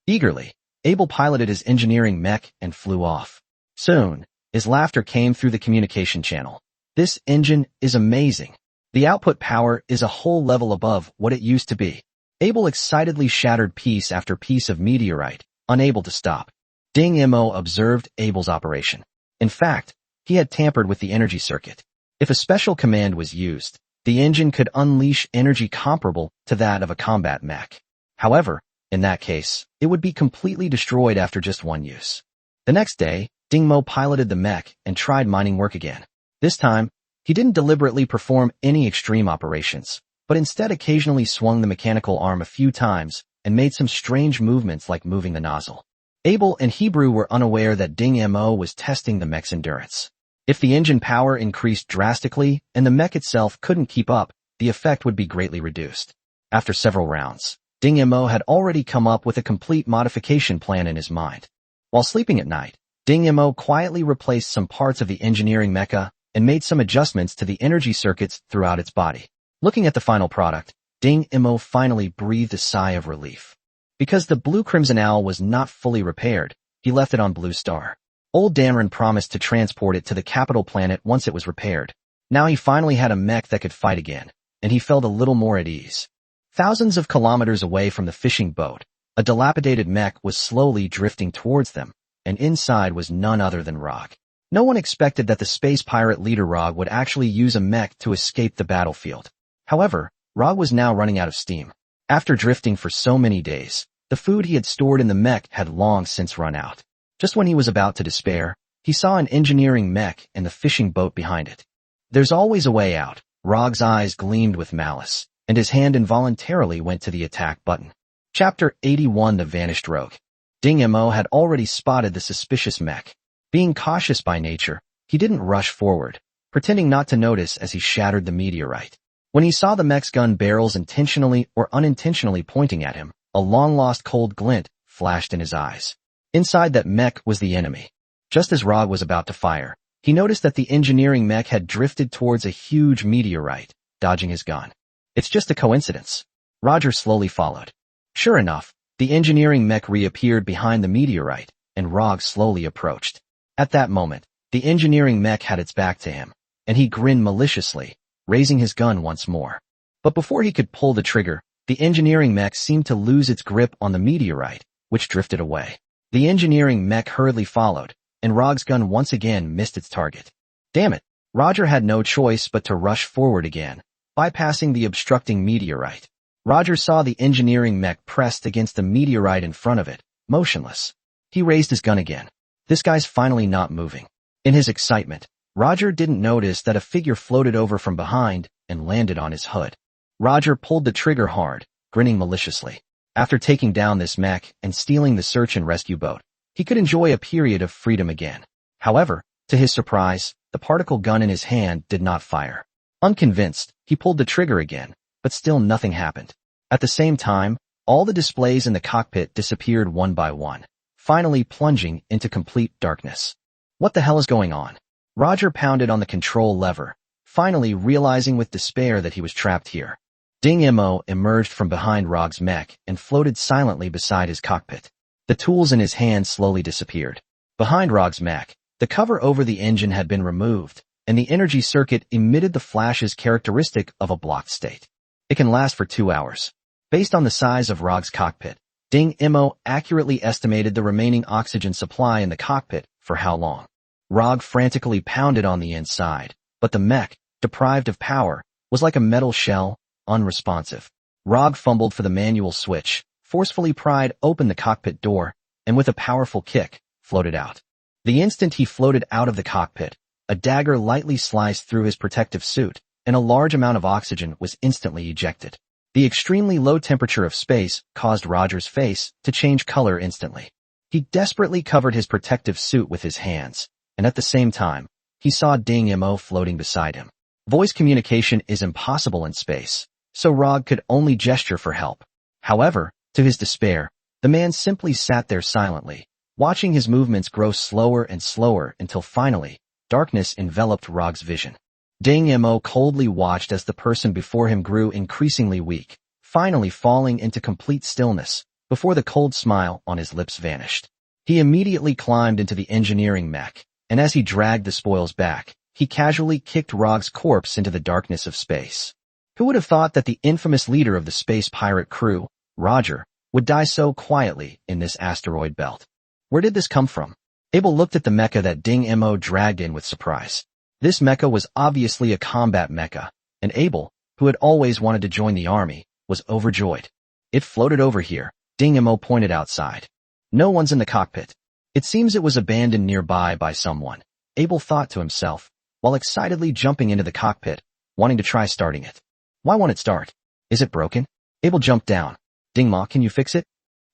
Eagerly, Abel piloted his engineering mech and flew off. Soon, his laughter came through the communication channel. "This engine is amazing. The output power is a whole level above what it used to be." Abel excitedly shattered piece after piece of meteorite, unable to stop. Ding Mo observed Abel's operation. In fact, he had tampered with the energy circuit. If a special command was used, the engine could unleash energy comparable to that of a combat mech. However, in that case, it would be completely destroyed after just one use. The next day, Ding Mo piloted the mech and tried mining work again. This time, he didn't deliberately perform any extreme operations, but instead occasionally swung the mechanical arm a few times and made some strange movements like moving the nozzle. Abel and Hebrew were unaware that Ding Mo was testing the mech's endurance. If the engine power increased drastically and the mech itself couldn't keep up, the effect would be greatly reduced. After several rounds, Ding Mo had already come up with a complete modification plan in his mind. While sleeping at night, Ding Mo quietly replaced some parts of the engineering mecha and made some adjustments to the energy circuits throughout its body. Looking at the final product, Ding Mo finally breathed a sigh of relief. Because the Blue Crimson Owl was not fully repaired, he left it on Blue Star. Old Danron promised to transport it to the capital planet once it was repaired. Now he finally had a mech that could fight again, and he felt a little more at ease. Thousands of kilometers away from the fishing boat, a dilapidated mech was slowly drifting towards them, and inside was none other than Rog. No one expected that the space pirate leader Rog would actually use a mech to escape the battlefield. However, Rog was now running out of steam. After drifting for so many days, the food he had stored in the mech had long since run out. Just when he was about to despair, he saw an engineering mech and the fishing boat behind it. "There's always a way out." Rog's eyes gleamed with malice, and his hand involuntarily went to the attack button. Chapter 81: The Vanished Rogue. Ding Mo had already spotted the suspicious mech. Being cautious by nature, he didn't rush forward, pretending not to notice as he shattered the meteorite. When he saw the mech's gun barrels intentionally or unintentionally pointing at him, a long-lost cold glint flashed in his eyes. Inside that mech was the enemy. Just as Rog was about to fire, he noticed that the engineering mech had drifted towards a huge meteorite, dodging his gun. "It's just a coincidence." Roger slowly followed. Sure enough, the engineering mech reappeared behind the meteorite, and Rog slowly approached. At that moment, the engineering mech had its back to him, and he grinned maliciously, raising his gun once more. But before he could pull the trigger, the engineering mech seemed to lose its grip on the meteorite, which drifted away. The engineering mech hurriedly followed, and Rog's gun once again missed its target. Damn it! Roger had no choice but to rush forward again, bypassing the obstructing meteorite. Roger saw the engineering mech pressed against the meteorite in front of it, motionless. He raised his gun again. This guy's finally not moving. In his excitement, Roger didn't notice that a figure floated over from behind and landed on his hood. Roger pulled the trigger hard, grinning maliciously. After taking down this mech and stealing the search and rescue boat, he could enjoy a period of freedom again. However, to his surprise, the particle gun in his hand did not fire. Unconvinced, he pulled the trigger again, but still nothing happened. At the same time, all the displays in the cockpit disappeared one by one, finally plunging into complete darkness. What the hell is going on? Roger pounded on the control lever, finally realizing with despair that he was trapped here. Ding Mo emerged from behind Rog's mech and floated silently beside his cockpit. The tools in his hand slowly disappeared. Behind Rog's mech, the cover over the engine had been removed, and the energy circuit emitted the flashes characteristic of a blocked state. It can last for 2 hours. Based on the size of Rog's cockpit, Ding Mo accurately estimated the remaining oxygen supply in the cockpit for how long. Rog frantically pounded on the inside, but the mech, deprived of power, was like a metal shell, unresponsive. Rog fumbled for the manual switch, forcefully pried open the cockpit door, and with a powerful kick, floated out. The instant he floated out of the cockpit, a dagger lightly sliced through his protective suit, and a large amount of oxygen was instantly ejected. The extremely low temperature of space caused Roger's face to change color instantly. He desperately covered his protective suit with his hands, and at the same time, he saw Ding Mo floating beside him. Voice communication is impossible in space, so Rog could only gesture for help. However, to his despair, the man simply sat there silently, watching his movements grow slower and slower until finally, darkness enveloped Rog's vision. Ding Mo coldly watched as the person before him grew increasingly weak, finally falling into complete stillness, before the cold smile on his lips vanished. He immediately climbed into the engineering mech, and as he dragged the spoils back, he casually kicked Rog's corpse into the darkness of space. Who would have thought that the infamous leader of the space pirate crew, Roger, would die so quietly in this asteroid belt? Where did this come from? Abel looked at the mecha that Ding Mo dragged in with surprise. This mecha was obviously a combat mecha, and Abel, who had always wanted to join the army, was overjoyed. It floated over here, Ding Mo pointed outside. No one's in the cockpit. It seems it was abandoned nearby by someone, Abel thought to himself, while excitedly jumping into the cockpit, wanting to try starting it. Why won't it start? Is it broken? Abel jumped down. Ding Ma, can you fix it?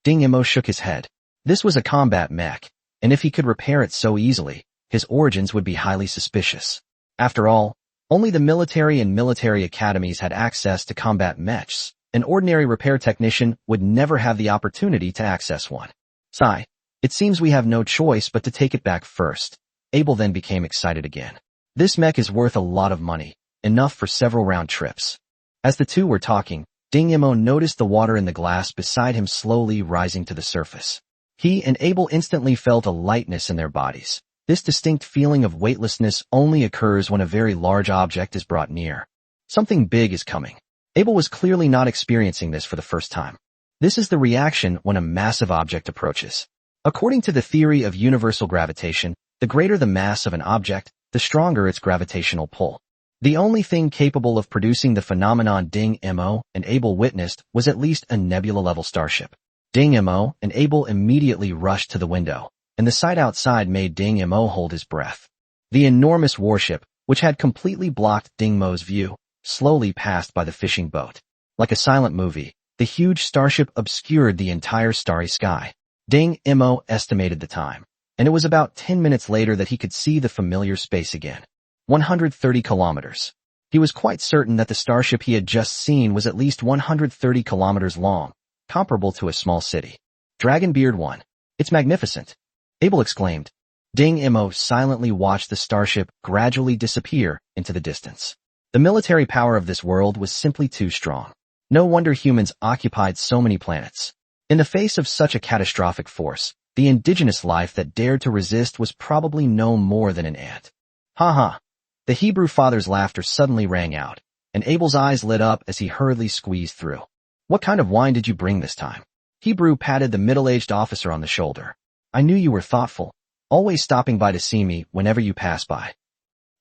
Ding Mo shook his head. This was a combat mech, and if he could repair it so easily, his origins would be highly suspicious. After all, only the military and military academies had access to combat mechs. An ordinary repair technician would never have the opportunity to access one. Sigh. It seems we have no choice but to take it back first. Abel then became excited again. This mech is worth a lot of money, enough for several round trips. As the two were talking, Ding Mo noticed the water in the glass beside him slowly rising to the surface. He and Abel instantly felt a lightness in their bodies. This distinct feeling of weightlessness only occurs when a very large object is brought near. Something big is coming. Abel was clearly not experiencing this for the first time. This is the reaction when a massive object approaches. According to the theory of universal gravitation, the greater the mass of an object, the stronger its gravitational pull. The only thing capable of producing the phenomenon Ding Mo and Abel witnessed was at least a nebula-level starship. Ding Mo and Abel immediately rushed to the window, and the sight outside made Ding Mo hold his breath. The enormous warship, which had completely blocked Ding Mo's view, slowly passed by the fishing boat. Like a silent movie, the huge starship obscured the entire starry sky. Ding Mo estimated the time, and it was about 10 minutes later that he could see the familiar space again. 130 kilometers. He was quite certain that the starship he had just seen was at least 130 kilometers long, comparable to a small city. Dragonbeard 1. It's magnificent. Abel exclaimed. Ding Mo silently watched the starship gradually disappear into the distance. The military power of this world was simply too strong. No wonder humans occupied so many planets. In the face of such a catastrophic force, the indigenous life that dared to resist was probably no more than an ant. Ha ha. The Hebrew father's laughter suddenly rang out, and Abel's eyes lit up as he hurriedly squeezed through. What kind of wine did you bring this time? Hebrew patted the middle-aged officer on the shoulder. I knew you were thoughtful, always stopping by to see me whenever you pass by.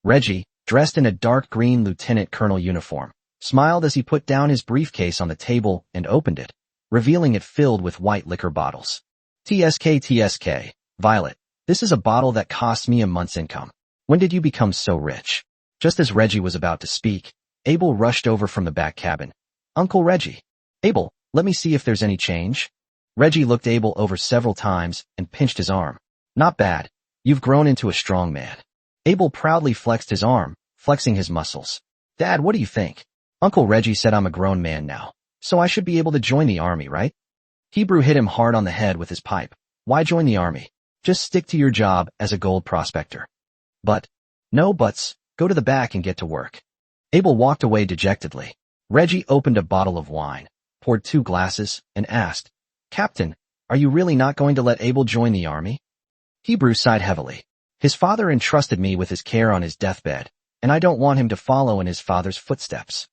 Reggie, dressed in a dark green lieutenant colonel uniform, smiled as he put down his briefcase on the table and opened it, revealing it filled with white liquor bottles. TSK, Violet, this is a bottle that cost me a month's income. When did you become so rich? Just as Reggie was about to speak, Abel rushed over from the back cabin. Uncle Reggie. Abel, let me see if there's any change. Reggie looked Abel over several times and pinched his arm. Not bad. You've grown into a strong man. Abel proudly flexed his arm, flexing his muscles. Dad, what do you think? Uncle Reggie said I'm a grown man now, so I should be able to join the army, right? Hebrew hit him hard on the head with his pipe. Why join the army? Just stick to your job as a gold prospector. But, no buts, go to the back and get to work. Abel walked away dejectedly. Reggie opened a bottle of wine, poured 2 glasses, and asked, Captain, are you really not going to let Abel join the army? Hebrew sighed heavily. His father entrusted me with his care on his deathbed, and I don't want him to follow in his father's footsteps.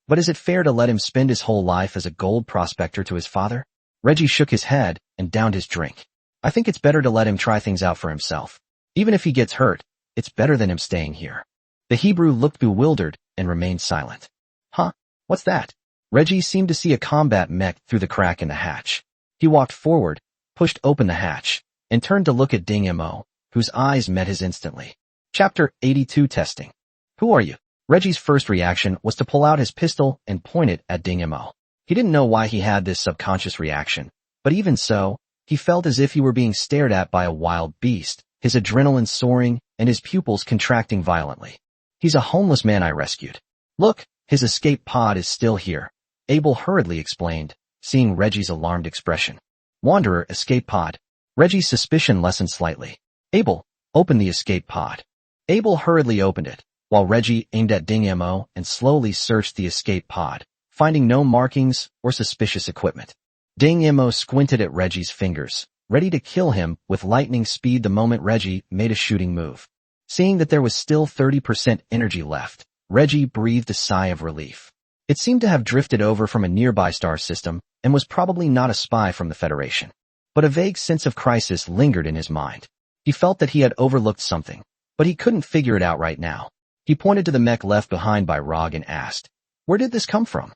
But is it fair to let him spend his whole life as a gold prospector to his father? Reggie shook his head and downed his drink. I think it's better to let him try things out for himself. Even if he gets hurt, it's better than him staying here. The Hebrew looked bewildered and remained silent. Huh? What's that? Reggie seemed to see a combat mech through the crack in the hatch. He walked forward, pushed open the hatch, and turned to look at Ding Mo, whose eyes met his instantly. Chapter 82 Testing. Who are you? Reggie's first reaction was to pull out his pistol and point it at Ding Mo. He didn't know why he had this subconscious reaction, but even so, he felt as if he were being stared at by a wild beast, his adrenaline soaring and his pupils contracting violently. He's a homeless man I rescued. Look, his escape pod is still here, Abel hurriedly explained, seeing Reggie's alarmed expression. Wanderer escape pod. Reggie's suspicion lessened slightly. Abel, open the escape pod. Abel hurriedly opened it, while Reggie aimed at Ding Mo and slowly searched the escape pod, finding no markings or suspicious equipment. Ding Mo squinted at Reggie's fingers, ready to kill him with lightning speed the moment Reggie made a shooting move. Seeing that there was still 30% energy left, Reggie breathed a sigh of relief. It seemed to have drifted over from a nearby star system and was probably not a spy from the Federation. But a vague sense of crisis lingered in his mind. He felt that he had overlooked something, but he couldn't figure it out right now. He pointed to the mech left behind by Rog and asked, "Where did this come from?"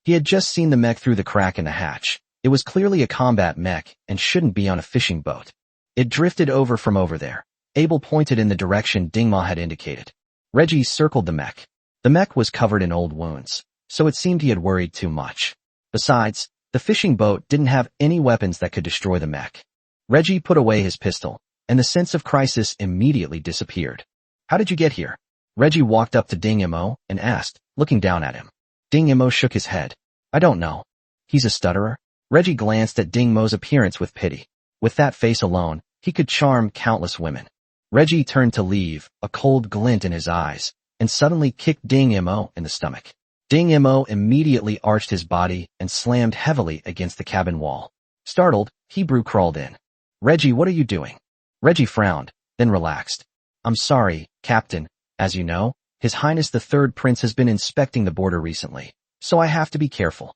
He had just seen the mech through the crack in the hatch. It was clearly a combat mech and shouldn't be on a fishing boat. It drifted over from over there. Abel pointed in the direction Dingma had indicated. Reggie circled the mech. The mech was covered in old wounds, so it seemed he had worried too much. Besides, the fishing boat didn't have any weapons that could destroy the mech. Reggie put away his pistol, and the sense of crisis immediately disappeared. "How did you get here?" Reggie walked up to Ding Mo and asked, looking down at him. Ding Mo shook his head. "I don't know. He's a stutterer." Reggie glanced at Ding Mo's appearance with pity. With that face alone, he could charm countless women. Reggie turned to leave, a cold glint in his eyes, and suddenly kicked Ding Mo in the stomach. Ding Mo immediately arched his body and slammed heavily against the cabin wall. Startled, Hebrew crawled in. "Reggie, what are you doing?" Reggie frowned, then relaxed. "I'm sorry, Captain. As you know, His Highness the Third Prince has been inspecting the border recently, so I have to be careful."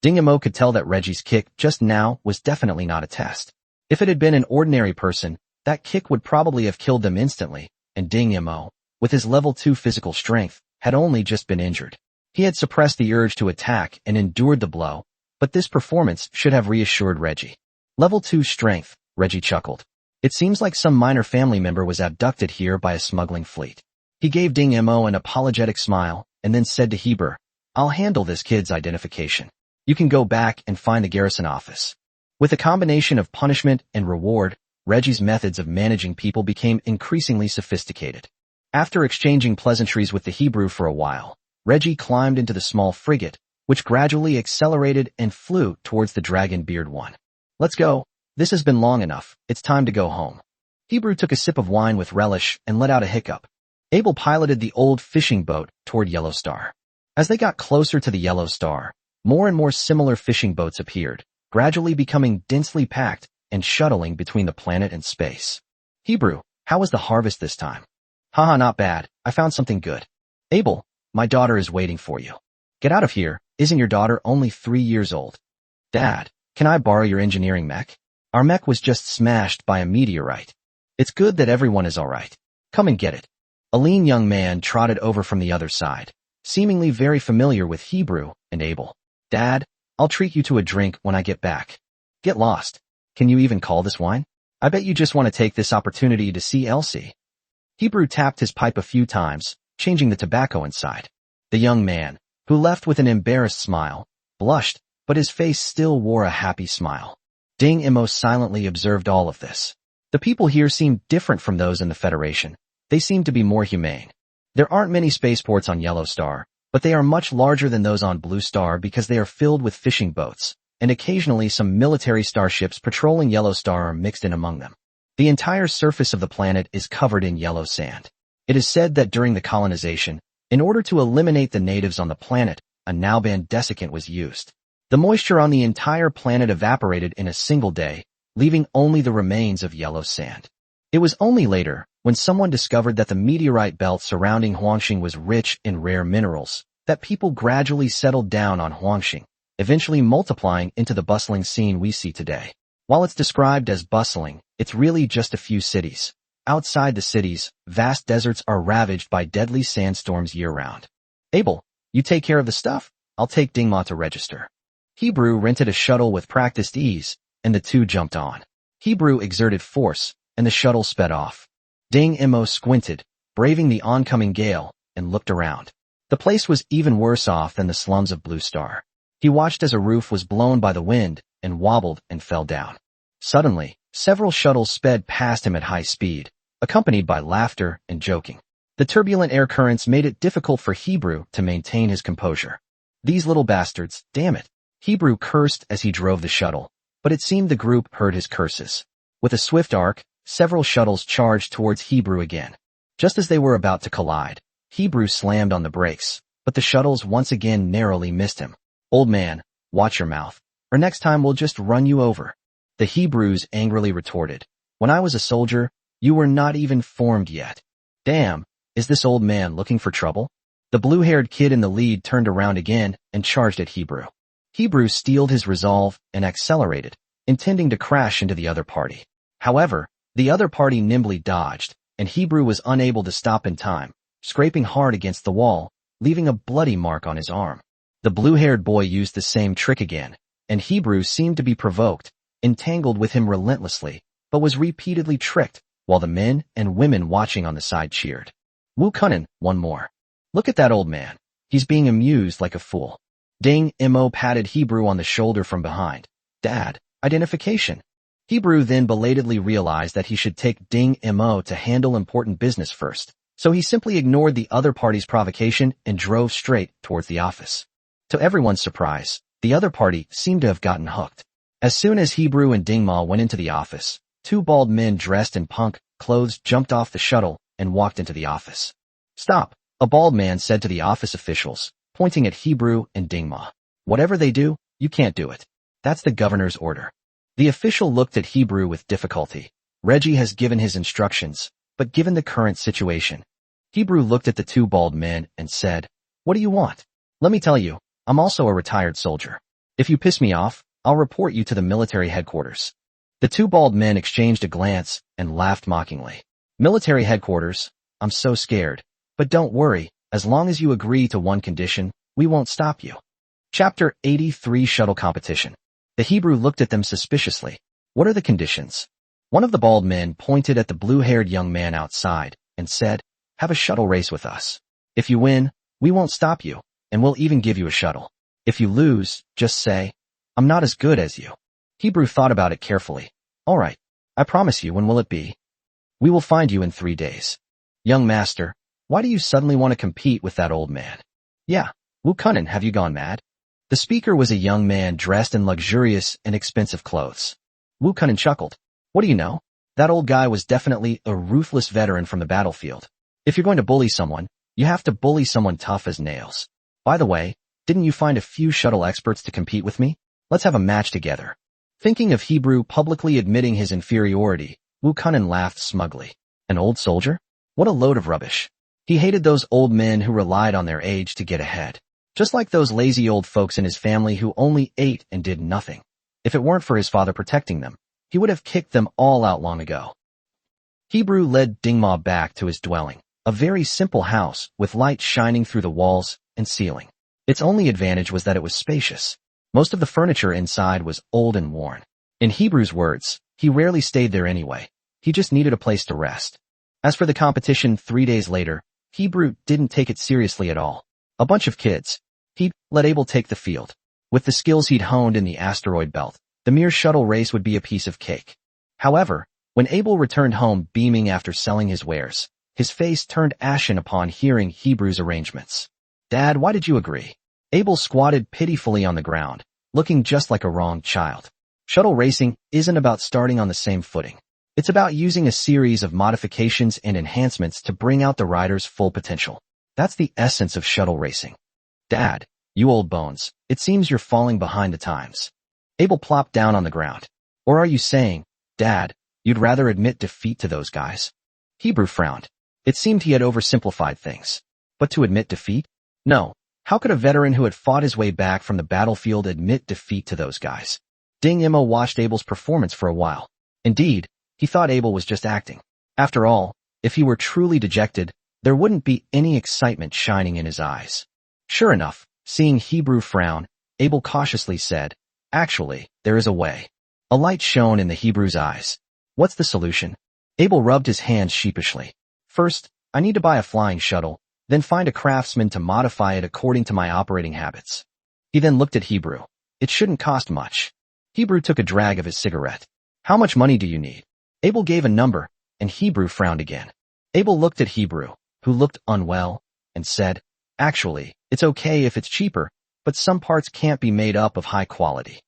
Ding Mo could tell that Reggie's kick just now was definitely not a test. If it had been an ordinary person, that kick would probably have killed them instantly, and Ding Mo, with his level 2 physical strength, had only just been injured. He had suppressed the urge to attack and endured the blow, but this performance should have reassured Reggie. Level 2 strength, Reggie chuckled. It seems like some minor family member was abducted here by a smuggling fleet. He gave Ding Mo an apologetic smile and then said to Heber, "I'll handle this kid's identification. You can go back and find the garrison office." With a combination of punishment and reward, Reggie's methods of managing people became increasingly sophisticated. After exchanging pleasantries with the Hebrew for a while, Reggie climbed into the small frigate, which gradually accelerated and flew towards the dragon-beard one. "Let's go. This has been long enough. It's time to go home." Hebrew took a sip of wine with relish and let out a hiccup. Abel piloted the old fishing boat toward Yellow Star. As they got closer to the Yellow Star, more and more similar fishing boats appeared, gradually becoming densely packed and shuttling between the planet and space. "Hebrew, how was the harvest this time?" "Haha, not bad. I found something good." "Abel, my daughter is waiting for you." "Get out of here. Isn't your daughter only 3 years old?" "Dad, can I borrow your engineering mech? Our mech was just smashed by a meteorite." "It's good that everyone is alright. Come and get it." A lean young man trotted over from the other side, seemingly very familiar with Hebrew and Abel. "Dad, I'll treat you to a drink when I get back." "Get lost. Can you even call this wine? I bet you just want to take this opportunity to see Elsie." Hebrew tapped his pipe a few times, changing the tobacco inside. The young man, who left with an embarrassed smile, blushed, but his face still wore a happy smile. Ding Mo silently observed all of this. The people here seemed different from those in the Federation. They seemed to be more humane. There aren't many spaceports on Yellow Star, but they are much larger than those on Blue Star because they are filled with fishing boats, and occasionally some military starships patrolling Yellow Star are mixed in among them. The entire surface of the planet is covered in yellow sand. It is said that during the colonization, in order to eliminate the natives on the planet, a Nalban desiccant was used. The moisture on the entire planet evaporated in a single day, leaving only the remains of yellow sand. It was only later, when someone discovered that the meteorite belt surrounding Huangxing was rich in rare minerals, that people gradually settled down on Huangxing, eventually multiplying into the bustling scene we see today. While it's described as bustling, it's really just a few cities. Outside the cities, vast deserts are ravaged by deadly sandstorms year-round. "Abel, you take care of the stuff? I'll take Dingma to register." Hebrew rented a shuttle with practiced ease, and the two jumped on. Hebrew exerted force, and the shuttle sped off. Ding Mo squinted, braving the oncoming gale, and looked around. The place was even worse off than the slums of Blue Star. He watched as a roof was blown by the wind and wobbled and fell down. Suddenly, several shuttles sped past him at high speed, accompanied by laughter and joking. The turbulent air currents made it difficult for Hebrew to maintain his composure. "These little bastards, damn it." Hebrew cursed as he drove the shuttle, but it seemed the group heard his curses. With a swift arc, several shuttles charged towards Hebrew again. Just as they were about to collide, Hebrew slammed on the brakes, but the shuttles once again narrowly missed him. Old man, watch your mouth, or next time we'll just run you over. The Hebrews angrily retorted. When I was a soldier, you were not even formed yet. Damn, is this old man looking for trouble? The blue-haired kid in the lead turned around again and charged at Hebrew. Hebrew steeled his resolve and accelerated, intending to crash into the other party. However, the other party nimbly dodged, and Hebrew was unable to stop in time, scraping hard against the wall, leaving a bloody mark on his arm. The blue-haired boy used the same trick again, and Hebrew seemed to be provoked, entangled with him relentlessly, but was repeatedly tricked, while the men and women watching on the side cheered. Wu Kunin, one more. Look at that old man. He's being amused like a fool. Ding Mo patted Hebrew on the shoulder from behind. Dad, identification. Hebrew then belatedly realized that he should take Ding Mo to handle important business first, so he simply ignored the other party's provocation and drove straight towards the office. To everyone's surprise, the other party seemed to have gotten hooked. As soon as Hebrew and Dingma went into the office, two bald men dressed in punk clothes jumped off the shuttle and walked into the office. Stop, a bald man said to the office officials, pointing at Hebrew and Dingma. Whatever they do, you can't do it. That's the governor's order. The official looked at Hebrew with difficulty. Reggie has given his instructions, but given the current situation. Hebrew looked at the two bald men and said, What do you want? Let me tell you, I'm also a retired soldier. If you piss me off, I'll report you to the military headquarters. The two bald men exchanged a glance and laughed mockingly. Military headquarters? I'm so scared. But don't worry, as long as you agree to one condition, we won't stop you. Chapter 83 Shuttle Competition. The Hebrew looked at them suspiciously. What are the conditions? One of the bald men pointed at the blue-haired young man outside and said, Have a shuttle race with us. If you win, we won't stop you, and we'll even give you a shuttle. If you lose, just say, I'm not as good as you. Hebrew thought about it carefully. All right, I promise you, when will it be? We will find you in 3 days. Young master, why do you suddenly want to compete with that old man? Yeah, Wu Kunin, have you gone mad? The speaker was a young man dressed in luxurious and expensive clothes. Wu Kunin chuckled. What do you know? That old guy was definitely a ruthless veteran from the battlefield. If you're going to bully someone, you have to bully someone tough as nails. By the way, didn't you find a few shuttle experts to compete with me? Let's have a match together. Thinking of Hebrew publicly admitting his inferiority, Wu Kunin laughed smugly. An old soldier? What a load of rubbish. He hated those old men who relied on their age to get ahead. Just like those lazy old folks in his family who only ate and did nothing. If it weren't for his father protecting them, he would have kicked them all out long ago. Hebrew led Dingma back to his dwelling, a very simple house with light shining through the walls and ceiling. Its only advantage was that it was spacious. Most of the furniture inside was old and worn. In Hebrew's words, he rarely stayed there anyway. He just needed a place to rest. As for the competition 3 days later, Hebrew didn't take it seriously at all. A bunch of kids. He'd let Abel take the field. With the skills he'd honed in the asteroid belt, the mere shuttle race would be a piece of cake. However, when Abel returned home beaming after selling his wares, his face turned ashen upon hearing Hebrew's arrangements. Dad, why did you agree? Abel squatted pitifully on the ground, looking just like a wronged child. Shuttle racing isn't about starting on the same footing. It's about using a series of modifications and enhancements to bring out the rider's full potential. That's the essence of shuttle racing. Dad, you old bones, it seems you're falling behind the times. Abel plopped down on the ground. Or are you saying, Dad, you'd rather admit defeat to those guys? Hebrew frowned. It seemed he had oversimplified things. But to admit defeat? No. How could a veteran who had fought his way back from the battlefield admit defeat to those guys? Ding Mo watched Abel's performance for a while. Indeed, he thought Abel was just acting. After all, if he were truly dejected, there wouldn't be any excitement shining in his eyes. Sure enough, seeing Hebrew frown, Abel cautiously said, Actually, there is a way. A light shone in the Hebrew's eyes. What's the solution? Abel rubbed his hands sheepishly. First, I need to buy a flying shuttle, then find a craftsman to modify it according to my operating habits. He then looked at Hebrew. It shouldn't cost much. Hebrew took a drag of his cigarette. How much money do you need? Abel gave a number, and Hebrew frowned again. Abel looked at Hebrew, who looked unwell, and said, Actually, it's okay if it's cheaper, but some parts can't be made up of high quality.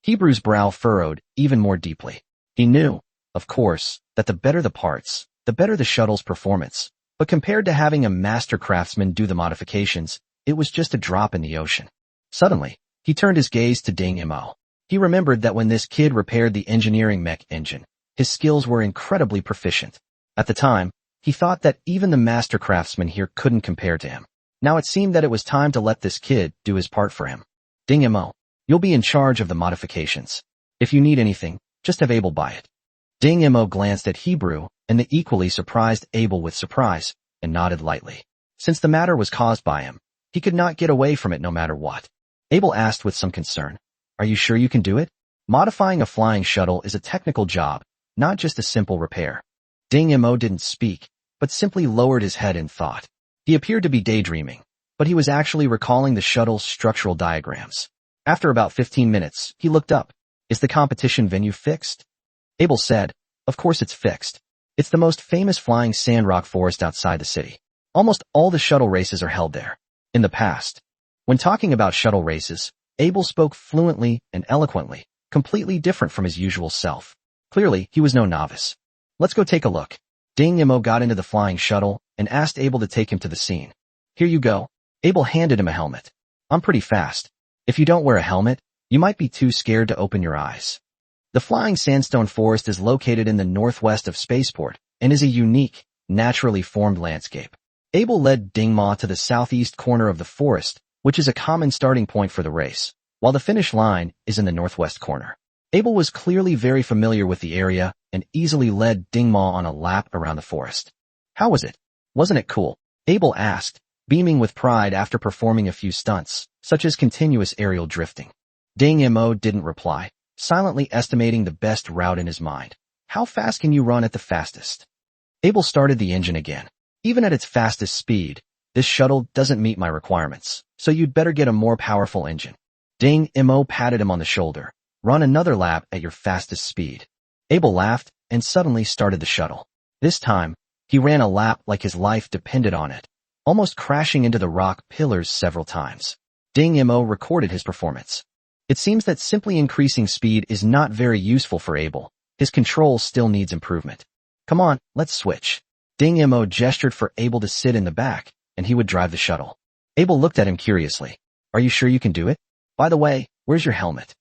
Hebrew's brow furrowed even more deeply. He knew, of course, that the better the parts, the better the shuttle's performance. But compared to having a master craftsman do the modifications, it was just a drop in the ocean. Suddenly, he turned his gaze to Ding Mo. He remembered that when this kid repaired the engineering mech engine, his skills were incredibly proficient. At the time, he thought that even the master craftsman here couldn't compare to him. Now it seemed that it was time to let this kid do his part for him. Ding Mo, you'll be in charge of the modifications. If you need anything, just have Abel buy it. Ding Mo glanced at Hebrew and the equally surprised Abel with surprise, and nodded lightly. Since the matter was caused by him, he could not get away from it no matter what. Abel asked with some concern, "Are you sure you can do it? Modifying a flying shuttle is a technical job, not just a simple repair." Ding Mo didn't speak, but simply lowered his head in thought. He appeared to be daydreaming, but he was actually recalling the shuttle's structural diagrams. After about 15 minutes, he looked up. "Is the competition venue fixed?" Abel said, "Of course it's fixed. It's the most famous flying sandrock forest outside the city. Almost all the shuttle races are held there." In the past, when talking about shuttle races, Abel spoke fluently and eloquently, completely different from his usual self. Clearly, he was no novice. "Let's go take a look." Ding Mo got into the flying shuttle and asked Abel to take him to the scene. "Here you go." Abel handed him a helmet. "I'm pretty fast. If you don't wear a helmet, you might be too scared to open your eyes." The flying sandstone forest is located in the northwest of Spaceport and is a unique, naturally formed landscape. Abel led Ding Ma to the southeast corner of the forest, which is a common starting point for the race, while the finish line is in the northwest corner. Abel was clearly very familiar with the area and easily led Ding Ma on a lap around the forest. "How was it? Wasn't it cool?" Abel asked, beaming with pride after performing a few stunts, such as continuous aerial drifting. Ding Mo didn't reply, silently estimating the best route in his mind. "How fast can you run at the fastest?" Abel started the engine again. "Even at its fastest speed, this shuttle doesn't meet my requirements, so you'd better get a more powerful engine." Ding Mo patted him on the shoulder. "Run another lap at your fastest speed." Abel laughed and suddenly started the shuttle. This time, he ran a lap like his life depended on it, almost crashing into the rock pillars several times. Ding Mo recorded his performance. It seems that simply increasing speed is not very useful for Abel. His control still needs improvement. "Come on, let's switch." Ding Mo gestured for Abel to sit in the back, and he would drive the shuttle. Abel looked at him curiously. "Are you sure you can do it? By the way, where's your helmet?"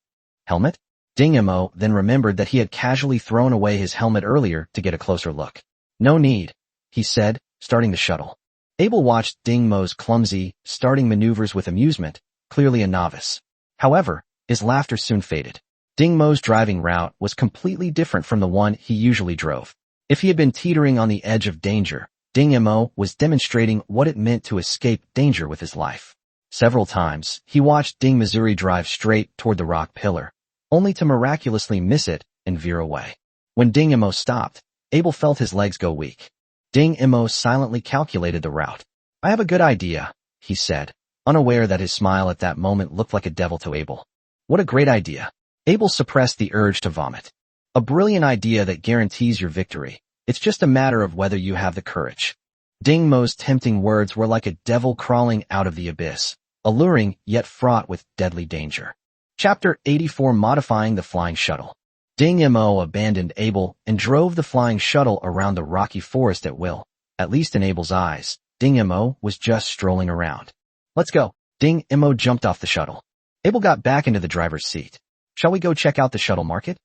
"Helmet?" Ding Mo then remembered that he had casually thrown away his helmet earlier to get a closer look. "No need," he said, starting the shuttle. Abel watched Ding Mo's clumsy, starting maneuvers with amusement, clearly a novice. However, his laughter soon faded. Ding Mo's driving route was completely different from the one he usually drove. If he had been teetering on the edge of danger, Ding Mo was demonstrating what it meant to escape danger with his life. Several times, he watched Ding Missouri drive straight toward the rock pillar, only to miraculously miss it and veer away. When Ding Mo stopped, Abel felt his legs go weak. Ding Mo silently calculated the route. "I have a good idea," he said, unaware that his smile at that moment looked like a devil to Abel. "What a great idea." Abel suppressed the urge to vomit. "A brilliant idea that guarantees your victory. It's just a matter of whether you have the courage." Ding Mo's tempting words were like a devil crawling out of the abyss, alluring yet fraught with deadly danger. Chapter 84: Modifying the Flying Shuttle. Ding Mo abandoned Abel and drove the flying shuttle around the rocky forest at will. At least in Abel's eyes, Ding Mo was just strolling around. "Let's go." Ding Mo jumped off the shuttle. Abel got back into the driver's seat. "Shall we go check out the shuttle market?"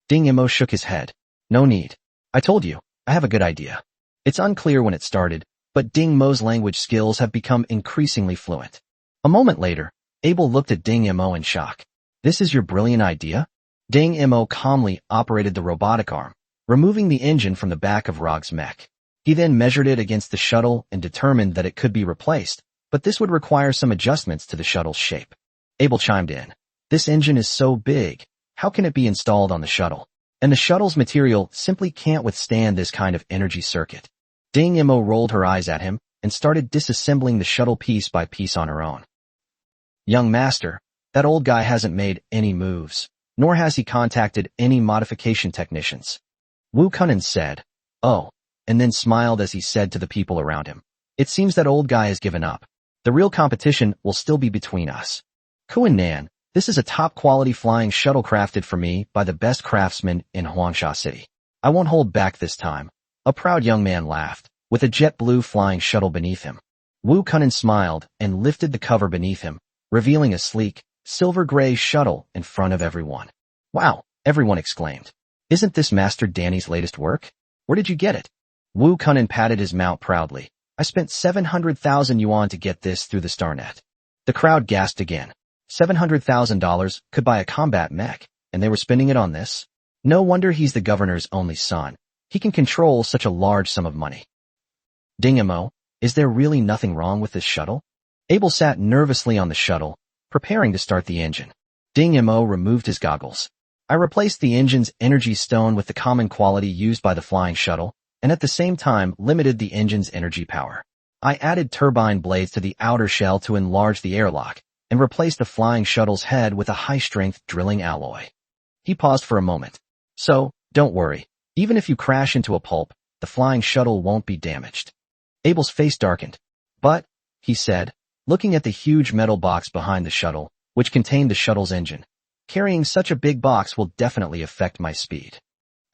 Ding Mo shook his head. "No need. I told you, I have a good idea." It's unclear when it started, but Ding Mo's language skills have become increasingly fluent. A moment later, Abel looked at Ding Mo in shock. "This is your brilliant idea?" Ding Mo calmly operated the robotic arm, removing the engine from the back of Rog's mech. He then measured it against the shuttle and determined that it could be replaced, but this would require some adjustments to the shuttle's shape. Abel chimed in. "This engine is so big, how can it be installed on the shuttle? And the shuttle's material simply can't withstand this kind of energy circuit." Ding Mo rolled her eyes at him and started disassembling the shuttle piece by piece on her own. "Young master, that old guy hasn't made any moves, nor has he contacted any modification technicians." Wu Kunan said, "Oh," and then smiled as he said to the people around him, "It seems that old guy has given up. The real competition will still be between us. Kuan Nan, this is a top-quality flying shuttle crafted for me by the best craftsman in Huangsha City. I won't hold back this time." A proud young man laughed, with a jet blue flying shuttle beneath him. Wu Kunin smiled and lifted the cover beneath him, revealing a sleek, silver-gray shuttle in front of everyone. Wow, everyone exclaimed. Isn't this Master Danny's latest work? Where did you get it? Wu Kunin patted his mount proudly. I spent 700,000 yuan to get this through the Starnet. The crowd gasped again. $700,000 could buy a combat mech, and they were spending it on this? No wonder he's the governor's only son. He can control such a large sum of money. Dingamo, is there really nothing wrong with this shuttle? Abel sat nervously on the shuttle, preparing to start the engine. Dingamo removed his goggles. I replaced the engine's energy stone with the common quality used by the flying shuttle, and at the same time limited the engine's energy power. I added turbine blades to the outer shell to enlarge the airlock, and replaced the flying shuttle's head with a high-strength drilling alloy. He paused for a moment. So, don't worry. Even if you crash into a pulp, the flying shuttle won't be damaged. Abel's face darkened. But, he said, looking at the huge metal box behind the shuttle, which contained the shuttle's engine, carrying such a big box will definitely affect my speed.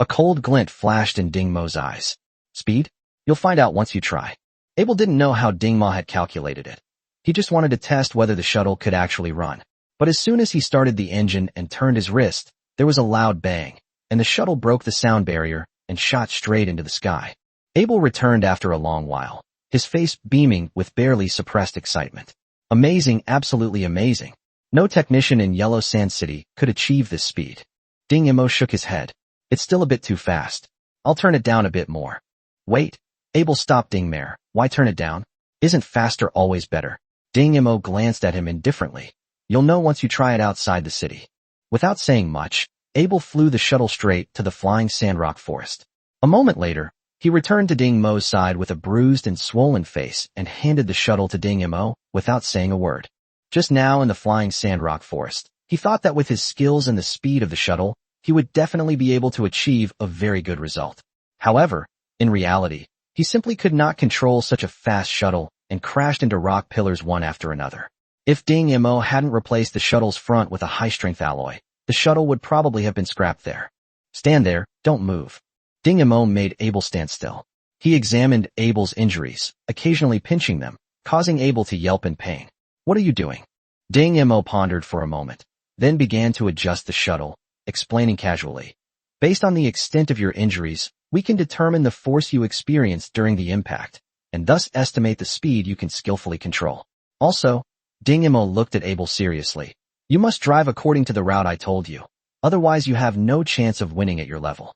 A cold glint flashed in Dingmo's eyes. Speed? You'll find out once you try. Abel didn't know how Dingmo had calculated it. He just wanted to test whether the shuttle could actually run. But as soon as he started the engine and turned his wrist, there was a loud bang, and the shuttle broke the sound barrier and shot straight into the sky. Abel returned after a long while, his face beaming with barely suppressed excitement. Amazing, absolutely amazing. No technician in Yellow Sand City could achieve this speed. Dingmo shook his head. It's still a bit too fast. I'll turn it down a bit more. Wait. Abel stopped Dingmare. Why turn it down? Isn't faster always better? Dingmo glanced at him indifferently. You'll know once you try it outside the city. Without saying much, Abel flew the shuttle straight to the flying sandrock forest. A moment later, he returned to Dingmo's side with a bruised and swollen face and handed the shuttle to Dingmo without saying a word. Just now in the flying sandrock forest, he thought that with his skills and the speed of the shuttle, he would definitely be able to achieve a very good result. However, in reality, he simply could not control such a fast shuttle and crashed into rock pillars one after another. If Dingmo hadn't replaced the shuttle's front with a high-strength alloy, the shuttle would probably have been scrapped there. Stand there, don't move. Dingmo made Abel stand still. He examined Abel's injuries, occasionally pinching them, causing Abel to yelp in pain. What are you doing? Dingmo pondered for a moment, then began to adjust the shuttle, explaining casually. Based on the extent of your injuries, we can determine the force you experienced during the impact, and thus estimate the speed you can skillfully control. Also, Dingmo looked at Abel seriously. You must drive according to the route I told you. Otherwise you have no chance of winning at your level.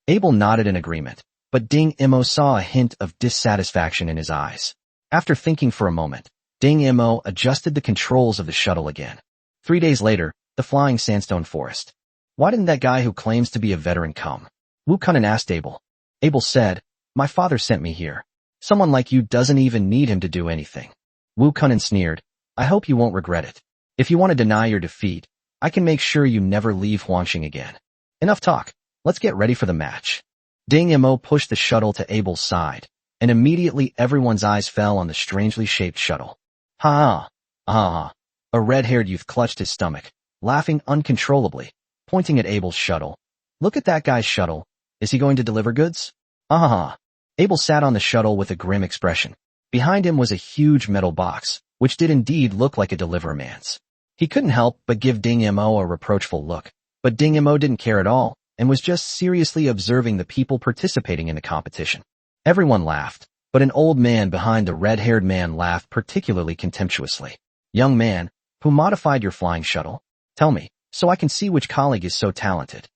Abel nodded in agreement, but Dingmo saw a hint of dissatisfaction in his eyes. After thinking for a moment, Dingmo adjusted the controls of the shuttle again. 3 days later, the flying sandstone forest. Why didn't that guy who claims to be a veteran come? Wu Kunin asked Abel. Abel said, my father sent me here. Someone like you doesn't even need him to do anything. Wu Kunin sneered. I hope you won't regret it. If you want to deny your defeat, I can make sure you never leave Huangqing again. Enough talk. Let's get ready for the match. Dingmo pushed the shuttle to Abel's side, and immediately everyone's eyes fell on the strangely shaped shuttle. Ha! Ah! A red-haired youth clutched his stomach, laughing uncontrollably, pointing at Abel's shuttle. Look at that guy's shuttle. Is he going to deliver goods? Ah! Abel sat on the shuttle with a grim expression. Behind him was a huge metal box, which did indeed look like a deliverman's. He couldn't help but give Dingmo a reproachful look, but Dingmo didn't care at all, and was just seriously observing the people participating in the competition. Everyone laughed, but an old man behind the red-haired man laughed particularly contemptuously. Young man, who modified your flying shuttle? Tell me, so I can see which colleague is so talented.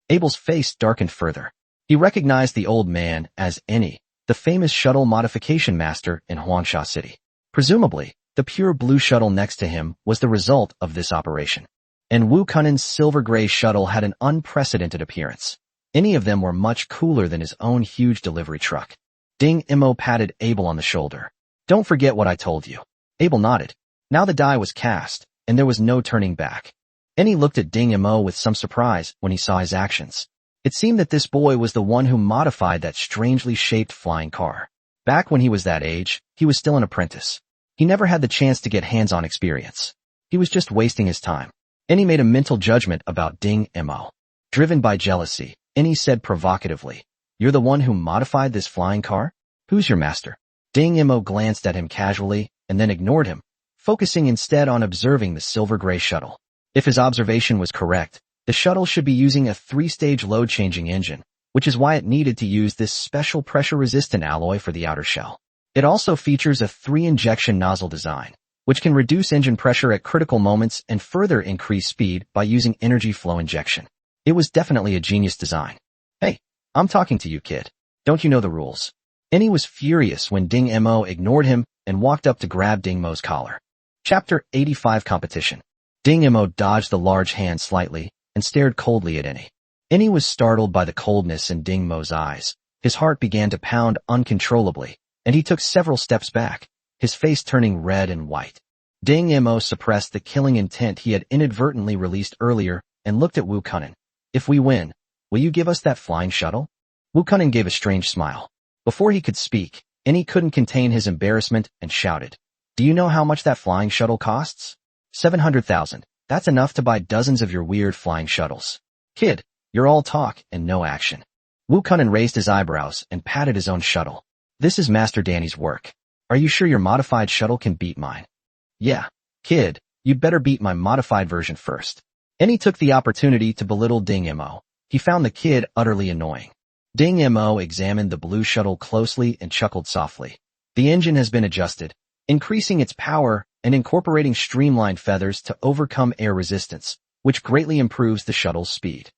Abel's face darkened further. He recognized the old man as Eni, the famous shuttle modification master in Huangsha City. Presumably, the pure blue shuttle next to him was the result of this operation. And Wu Kunin's silver-gray shuttle had an unprecedented appearance. Any of them were much cooler than his own huge delivery truck. Dingmo patted Abel on the shoulder. Don't forget what I told you. Abel nodded. Now the die was cast, and there was no turning back. Eni looked at Dingmo with some surprise when he saw his actions. It seemed that this boy was the one who modified that strangely shaped flying car. Back when he was that age, he was still an apprentice. He never had the chance to get hands-on experience. He was just wasting his time. Eni made a mental judgment about Dingmo. Driven by jealousy, Eni said provocatively, You're the one who modified this flying car? Who's your master? Ding Mo glanced at him casually and then ignored him, focusing instead on observing the silver-gray shuttle. If his observation was correct, the shuttle should be using a 3-stage load-changing engine, which is why it needed to use this special pressure-resistant alloy for the outer shell. It also features a 3-injection nozzle design, which can reduce engine pressure at critical moments and further increase speed by using energy flow injection. It was definitely a genius design. Hey, I'm talking to you, kid. Don't you know the rules? Annie was furious when Ding Mo ignored him and walked up to grab Ding Mo's collar. Chapter 85 Competition. Ding Mo dodged the large hand slightly and stared coldly at Annie. Annie was startled by the coldness in Ding Mo's eyes. His heart began to pound uncontrollably, and he took several steps back, his face turning red and white. Ding Mo suppressed the killing intent he had inadvertently released earlier and looked at Wu Kunin. If we win, will you give us that flying shuttle? Wu Kunin gave a strange smile. Before he could speak, Annie couldn't contain his embarrassment and shouted, "Do you know how much that flying shuttle costs? 700,000. That's enough to buy dozens of your weird flying shuttles. Kid, you're all talk and no action." Wu Kunin raised his eyebrows and patted his own shuttle. "This is Master Danny's work. Are you sure your modified shuttle can beat mine?" "Yeah, kid, you'd better beat my modified version first." Annie took the opportunity to belittle Ding Mo. He found the kid utterly annoying. Ding Mo examined the blue shuttle closely and chuckled softly. The engine has been adjusted, increasing its power and incorporating streamlined feathers to overcome air resistance, which greatly improves the shuttle's speed.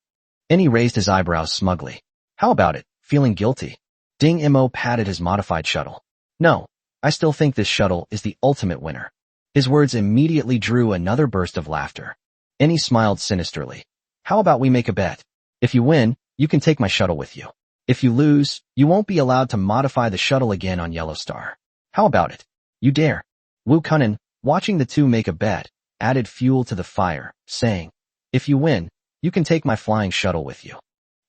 Annie raised his eyebrows smugly. "How about it, feeling guilty?" Ding Mo patted his modified shuttle. "No, I still think this shuttle is the ultimate winner." His words immediately drew another burst of laughter. Annie smiled sinisterly. "How about we make a bet? If you win, you can take my shuttle with you. If you lose, you won't be allowed to modify the shuttle again on Yellow Star. How about it? You dare?" Wu Kunin, watching the two make a bet, added fuel to the fire, saying, "If you win, you can take my flying shuttle with you."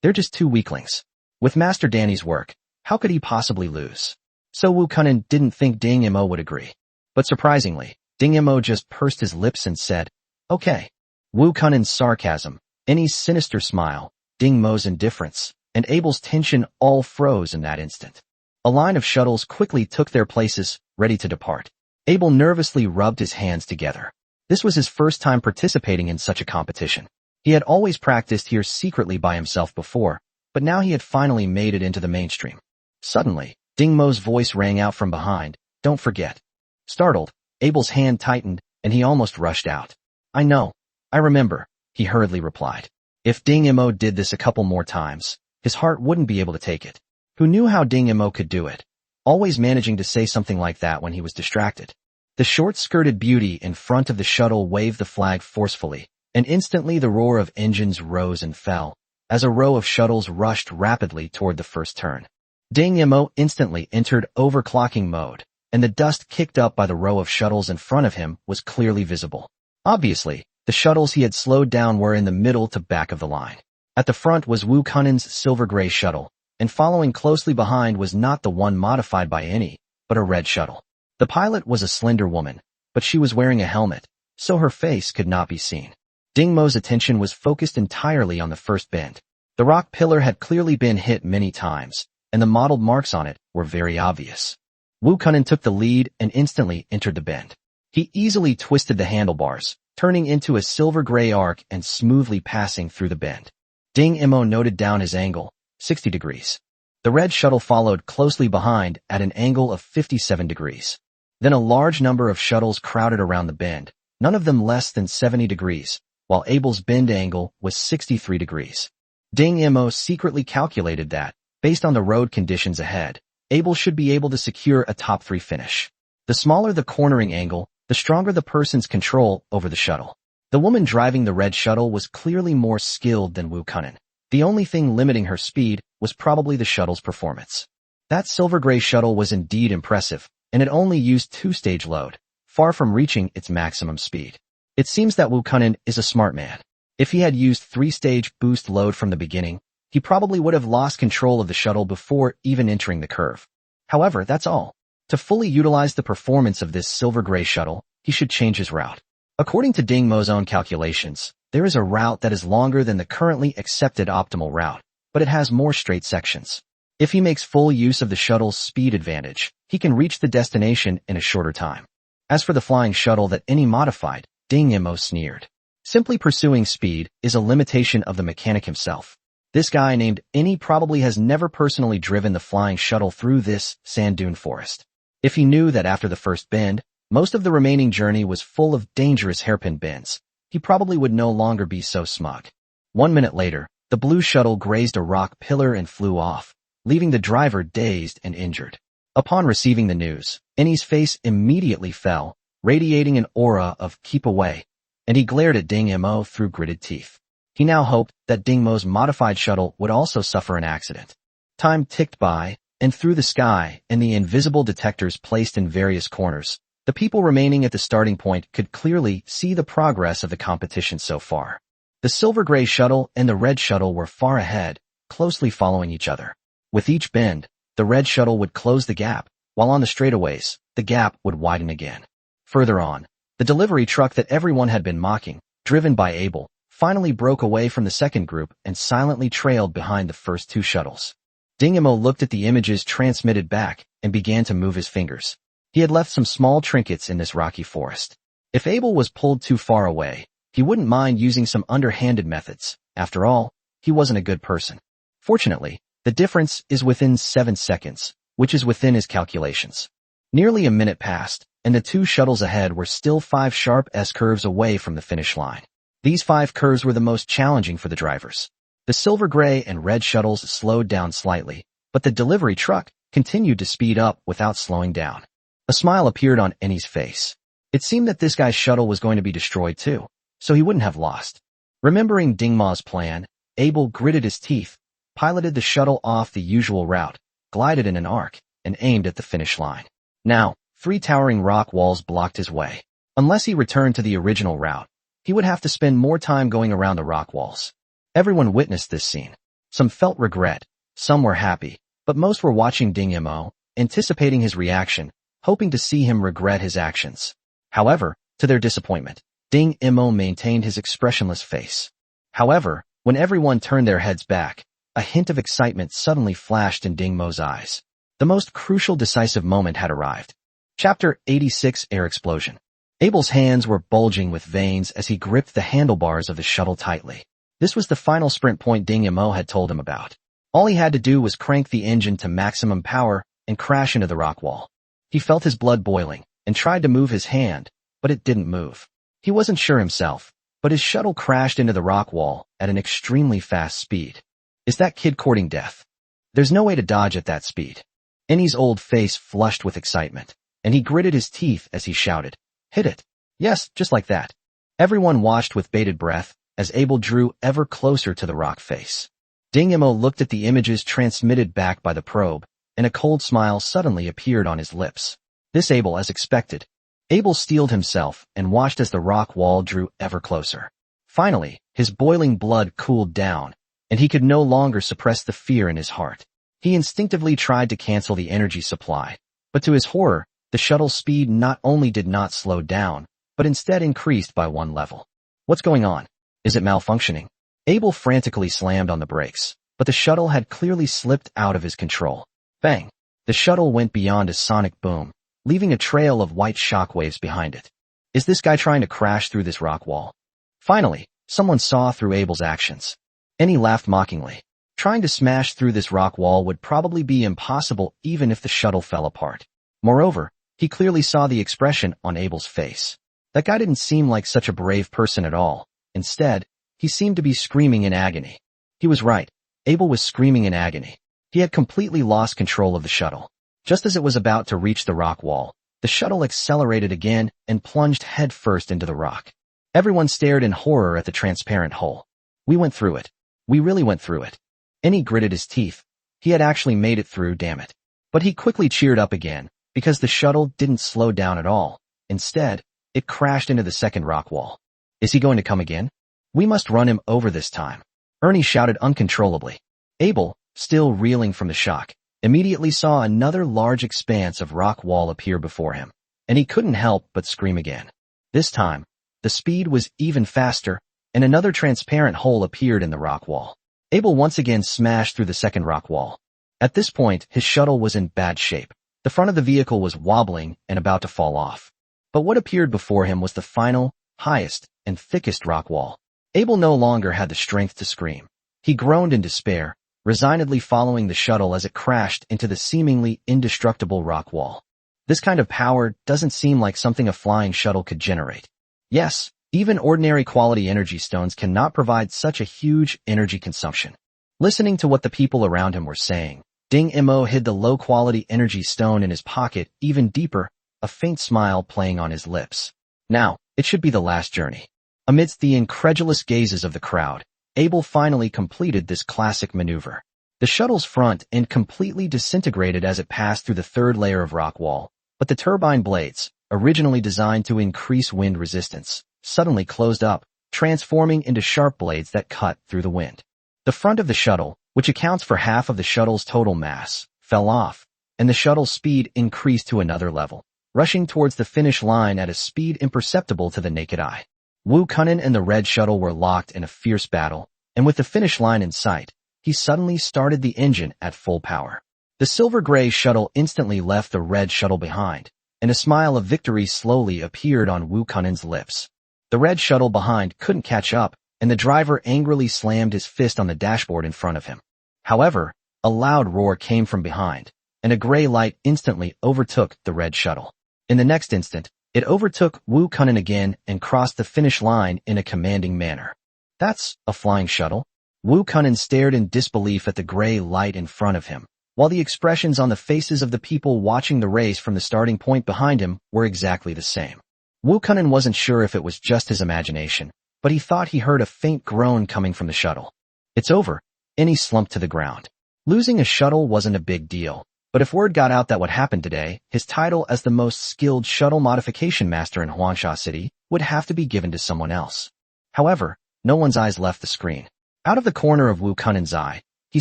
They're just two weaklings. With Master Danny's work, how could he possibly lose? So Wu Kunin didn't think Ding Mo would agree. But surprisingly, Ding Mo just pursed his lips and said, "Okay." Wu Kunin's sarcasm, Annie's sinister smile, Ding Mo's indifference, and Abel's tension all froze in that instant. A line of shuttles quickly took their places, ready to depart. Abel nervously rubbed his hands together. This was his first time participating in such a competition. He had always practiced here secretly by himself before, but now he had finally made it into the mainstream. Suddenly, Ding Mo's voice rang out from behind, "Don't forget." Startled, Abel's hand tightened, and he almost rushed out. "I know. I remember," he hurriedly replied. If Ding Mo did this a couple more times, his heart wouldn't be able to take it. Who knew how Ding Mo could do it? Always managing to say something like that when he was distracted. The short-skirted beauty in front of the shuttle waved the flag forcefully, and instantly the roar of engines rose and fell, as a row of shuttles rushed rapidly toward the first turn. Ding Mo instantly entered overclocking mode, and the dust kicked up by the row of shuttles in front of him was clearly visible. Obviously, the shuttles he had slowed down were in the middle to back of the line. At the front was Wu Kunin's silver-gray shuttle, and following closely behind was not the one modified by Annie, but a red shuttle. The pilot was a slender woman, but she was wearing a helmet, so her face could not be seen. Ding Mo's attention was focused entirely on the first bend. The rock pillar had clearly been hit many times, and the mottled marks on it were very obvious. Wu Kunin took the lead and instantly entered the bend. He easily twisted the handlebars, turning into a silver-gray arc and smoothly passing through the bend. Ding Mo noted down his angle, 60 degrees. The red shuttle followed closely behind at an angle of 57 degrees. Then a large number of shuttles crowded around the bend, none of them less than 70 degrees, while Abel's bend angle was 63 degrees. Ding Mo secretly calculated that, based on the road conditions ahead, Abel should be able to secure a top 3 finish. The smaller the cornering angle, the stronger the person's control over the shuttle. The woman driving the red shuttle was clearly more skilled than Wu Kunin. The only thing limiting her speed was probably the shuttle's performance. That silver-gray shuttle was indeed impressive, and it only used 2-stage load, far from reaching its maximum speed. It seems that Wu Kunin is a smart man. If he had used 3-stage boost load from the beginning, he probably would have lost control of the shuttle before even entering the curve. However, that's all. To fully utilize the performance of this silver-gray shuttle, he should change his route. According to Ding Mo's own calculations, there is a route that is longer than the currently accepted optimal route, but it has more straight sections. If he makes full use of the shuttle's speed advantage, he can reach the destination in a shorter time. As for the flying shuttle that any modified, Ding-Mo sneered. Simply pursuing speed is a limitation of the mechanic himself. This guy named Any probably has never personally driven the flying shuttle through this sand dune forest. If he knew that after the first bend, most of the remaining journey was full of dangerous hairpin bends, he probably would no longer be so smug. 1 minute later, the blue shuttle grazed a rock pillar and flew off, leaving the driver dazed and injured. Upon receiving the news, Any's face immediately fell, radiating an aura of keep away, and he glared at Ding-Mo through gritted teeth. He now hoped that Ding-Mo's modified shuttle would also suffer an accident. Time ticked by, and through the sky and the invisible detectors placed in various corners, the people remaining at the starting point could clearly see the progress of the competition so far. The silver-gray shuttle and the red shuttle were far ahead, closely following each other. With each bend, the red shuttle would close the gap, while on the straightaways, the gap would widen again. Further on, the delivery truck that everyone had been mocking, driven by Abel, finally broke away from the second group and silently trailed behind the first two shuttles. Ding-Mo looked at the images transmitted back and began to move his fingers. He had left some small trinkets in this rocky forest. If Abel was pulled too far away, he wouldn't mind using some underhanded methods. After all, he wasn't a good person. Fortunately, the difference is within 7 seconds, which is within his calculations. Nearly a minute passed, and the two shuttles ahead were still 5 sharp S-curves away from the finish line. These 5 curves were the most challenging for the drivers. The silver-gray and red shuttles slowed down slightly, but the delivery truck continued to speed up without slowing down. A smile appeared on Any's face. It seemed that this guy's shuttle was going to be destroyed too, so he wouldn't have lost. Remembering Ding-Ma's plan, Abel gritted his teeth, piloted the shuttle off the usual route, glided in an arc, and aimed at the finish line. Now, 3 towering rock walls blocked his way. Unless he returned to the original route, he would have to spend more time going around the rock walls. Everyone witnessed this scene. Some felt regret, some were happy, but most were watching Ding-Mo, anticipating his reaction, hoping to see him regret his actions. However, to their disappointment, Ding-Mo maintained his expressionless face. However, when everyone turned their heads back, a hint of excitement suddenly flashed in Ding-Mo's eyes. The most crucial decisive moment had arrived. Chapter 86 Air Explosion. Abel's hands were bulging with veins as he gripped the handlebars of the shuttle tightly. This was the final sprint point Ding-Mo had told him about. All he had to do was crank the engine to maximum power and crash into the rock wall. He felt his blood boiling and tried to move his hand, but it didn't move. He wasn't sure himself, but his shuttle crashed into the rock wall at an extremely fast speed. Is that kid courting death? There's no way to dodge at that speed. Any's old face flushed with excitement, and he gritted his teeth as he shouted, "Hit it." Yes, just like that. Everyone watched with bated breath as Abel drew ever closer to the rock face. Ding-Mo looked at the images transmitted back by the probe, and a cold smile suddenly appeared on his lips. This Abel as expected. Abel steeled himself and watched as the rock wall drew ever closer. Finally, his boiling blood cooled down, and he could no longer suppress the fear in his heart. He instinctively tried to cancel the energy supply, but to his horror, the shuttle's speed not only did not slow down, but instead increased by 1 level. What's going on? Is it malfunctioning? Abel frantically slammed on the brakes, but the shuttle had clearly slipped out of his control. Bang! The shuttle went beyond a sonic boom, leaving a trail of white shockwaves behind it. Is this guy trying to crash through this rock wall? Finally, someone saw through Abel's actions. Any laughed mockingly. Trying to smash through this rock wall would probably be impossible even if the shuttle fell apart. Moreover, he clearly saw the expression on Abel's face. That guy didn't seem like such a brave person at all. Instead, he seemed to be screaming in agony. He was right. Abel was screaming in agony. He had completely lost control of the shuttle. Just as it was about to reach the rock wall, the shuttle accelerated again and plunged headfirst into the rock. Everyone stared in horror at the transparent hole. We went through it. We really went through it. Any gritted his teeth. He had actually made it through, damn it. But he quickly cheered up again, because the shuttle didn't slow down at all. Instead, it crashed into the second rock wall. Is he going to come again? We must run him over this time. Ernie shouted uncontrollably. Abel, still reeling from the shock, immediately saw another large expanse of rock wall appear before him, and he couldn't help but scream again. This time, the speed was even faster, and another transparent hole appeared in the rock wall. Abel once again smashed through the second rock wall. At this point, his shuttle was in bad shape. The front of the vehicle was wobbling and about to fall off. But what appeared before him was the final, highest, and thickest rock wall. Abel no longer had the strength to scream. He groaned in despair, resignedly following the shuttle as it crashed into the seemingly indestructible rock wall. This kind of power doesn't seem like something a flying shuttle could generate. Yes, even ordinary quality energy stones cannot provide such a huge energy consumption. Listening to what the people around him were saying, Ding Mo hid the low-quality energy stone in his pocket even deeper, a faint smile playing on his lips. Now, it should be the last journey. Amidst the incredulous gazes of the crowd, Abel finally completed this classic maneuver. The shuttle's front end completely disintegrated as it passed through the third layer of rock wall, but the turbine blades, originally designed to increase wind resistance, suddenly closed up, transforming into sharp blades that cut through the wind. The front of the shuttle, which accounts for half of the shuttle's total mass, fell off, and the shuttle's speed increased to another level, rushing towards the finish line at a speed imperceptible to the naked eye. Wu Kunin and the red shuttle were locked in a fierce battle, and with the finish line in sight, he suddenly started the engine at full power. The silver-gray shuttle instantly left the red shuttle behind, and a smile of victory slowly appeared on Wu Kunin's lips. The red shuttle behind couldn't catch up, and the driver angrily slammed his fist on the dashboard in front of him. However, a loud roar came from behind, and a gray light instantly overtook the red shuttle. In the next instant, it overtook Wu Kunin again and crossed the finish line in a commanding manner. That's a flying shuttle? Wu Kunin stared in disbelief at the gray light in front of him, while the expressions on the faces of the people watching the race from the starting point behind him were exactly the same. Wu Kunin wasn't sure if it was just his imagination, but he thought he heard a faint groan coming from the shuttle. It's over, and he slumped to the ground. Losing a shuttle wasn't a big deal, but if word got out that what happened today, his title as the most skilled shuttle modification master in Huangsha City, would have to be given to someone else. However, no one's eyes left the screen. Out of the corner of Wu Kunin's eye, he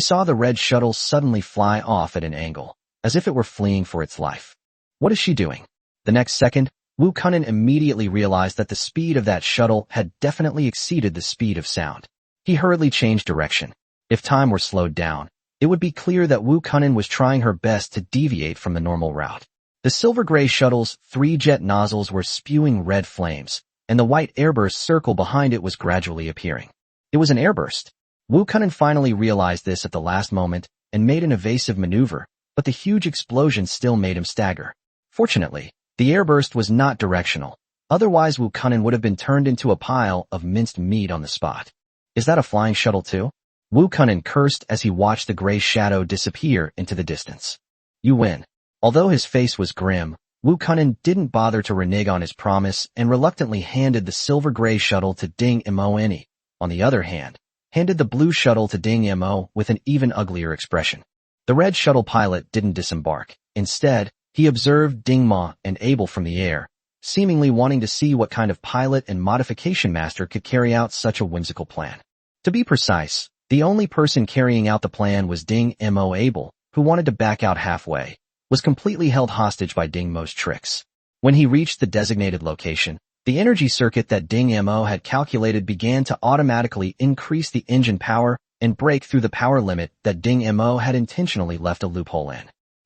saw the red shuttle suddenly fly off at an angle, as if it were fleeing for its life. What is she doing? The next second, Wu Kunin immediately realized that the speed of that shuttle had definitely exceeded the speed of sound. He hurriedly changed direction. If time were slowed down, it would be clear that Wu Kunin was trying her best to deviate from the normal route. The silver-gray shuttle's 3 jet nozzles were spewing red flames, and the white airburst circle behind it was gradually appearing. It was an airburst. Wu Kunin finally realized this at the last moment and made an evasive maneuver, but the huge explosion still made him stagger. Fortunately, the airburst was not directional. Otherwise, Wu Kunin would have been turned into a pile of minced meat on the spot. Is that a flying shuttle too? Wu Kunin cursed as he watched the gray shadow disappear into the distance. You win. Although his face was grim, Wu Kunin didn't bother to renege on his promise and reluctantly handed the silver-gray shuttle to Ding Mo. On the other hand, handed the blue shuttle to Ding Mo with an even uglier expression. The red shuttle pilot didn't disembark. Instead, he observed Ding Ma and Abel from the air, seemingly wanting to see what kind of pilot and modification master could carry out such a whimsical plan. To be precise, the only person carrying out the plan was Ding Mo. Abel, who wanted to back out halfway, was completely held hostage by Ding Mo's tricks. When he reached the designated location, the energy circuit that Ding Mo had calculated began to automatically increase the engine power and break through the power limit that Ding Mo had intentionally left a loophole in.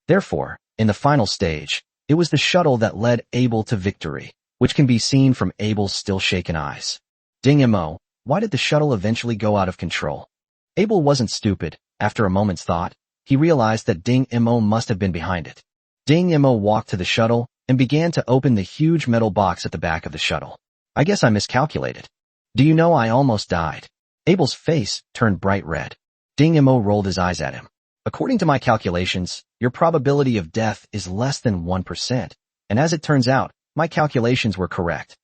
Therefore, in the final stage, it was the shuttle that led Abel to victory, which can be seen from Abel's still shaken eyes. Ding Mo, why did the shuttle eventually go out of control? Abel wasn't stupid. After a moment's thought, he realized that Ding Mo must have been behind it. Ding Mo walked to the shuttle and began to open the huge metal box at the back of the shuttle. I guess I miscalculated. Do you know I almost died? Abel's face turned bright red. Ding Mo rolled his eyes at him. According to my calculations, your probability of death is less than 1%, and as it turns out, my calculations were correct.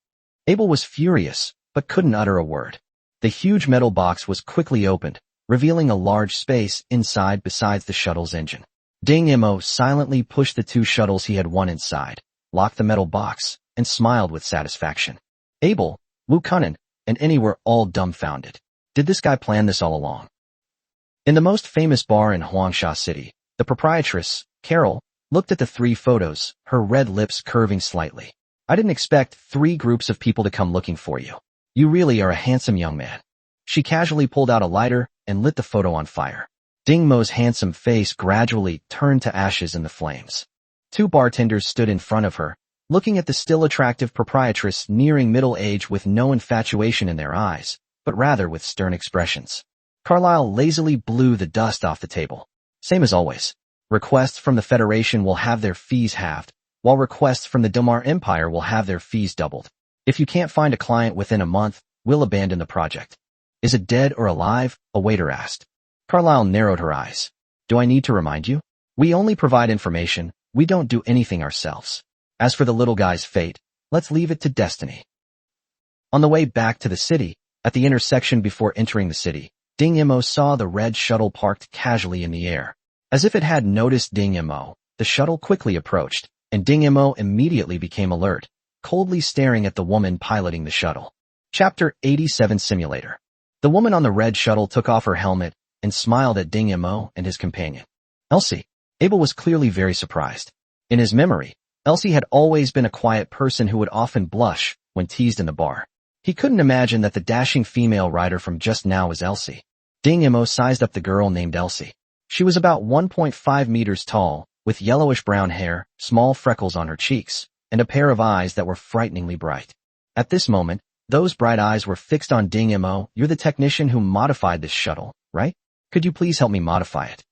Abel was furious, but couldn't utter a word. The huge metal box was quickly opened, revealing a large space inside besides the shuttle's engine. Ding Mo silently pushed the 2 shuttles he had won inside, locked the metal box, and smiled with satisfaction. Abel, Wu Kunin, and Annie were all dumbfounded. Did this guy plan this all along? In the most famous bar in Huangsha City, the proprietress, Carol, looked at the 3 photos, her red lips curving slightly. I didn't expect 3 groups of people to come looking for you. You really are a handsome young man. She casually pulled out a lighter and lit the photo on fire. Ding Mo's handsome face gradually turned to ashes in the flames. Two bartenders stood in front of her, looking at the still attractive proprietress nearing middle age with no infatuation in their eyes, but rather with stern expressions. Carlyle lazily blew the dust off the table. Same as always. Requests from the Federation will have their fees halved, while requests from the Domar Empire will have their fees doubled. If you can't find a client within a month, we'll abandon the project. Is it dead or alive? A waiter asked. Carlyle narrowed her eyes. Do I need to remind you? We only provide information, we don't do anything ourselves. As for the little guy's fate, let's leave it to destiny. On the way back to the city, at the intersection before entering the city, Ding Mo saw the red shuttle parked casually in the air. As if it had noticed Ding Mo, the shuttle quickly approached, and Ding Mo immediately became alert, coldly staring at the woman piloting the shuttle. Chapter 87 Simulator. The woman on the red shuttle took off her helmet and smiled at Ding Mo and his companion. Elsie. Abel was clearly very surprised. In his memory, Elsie had always been a quiet person who would often blush when teased in the bar. He couldn't imagine that the dashing female rider from just now was Elsie. Ding Mo sized up the girl named Elsie. She was about 1.5 meters tall, with yellowish-brown hair, small freckles on her cheeks, and a pair of eyes that were frighteningly bright. At this moment, those bright eyes were fixed on Ding Mo. You're the technician who modified this shuttle, right? Could you please help me modify it?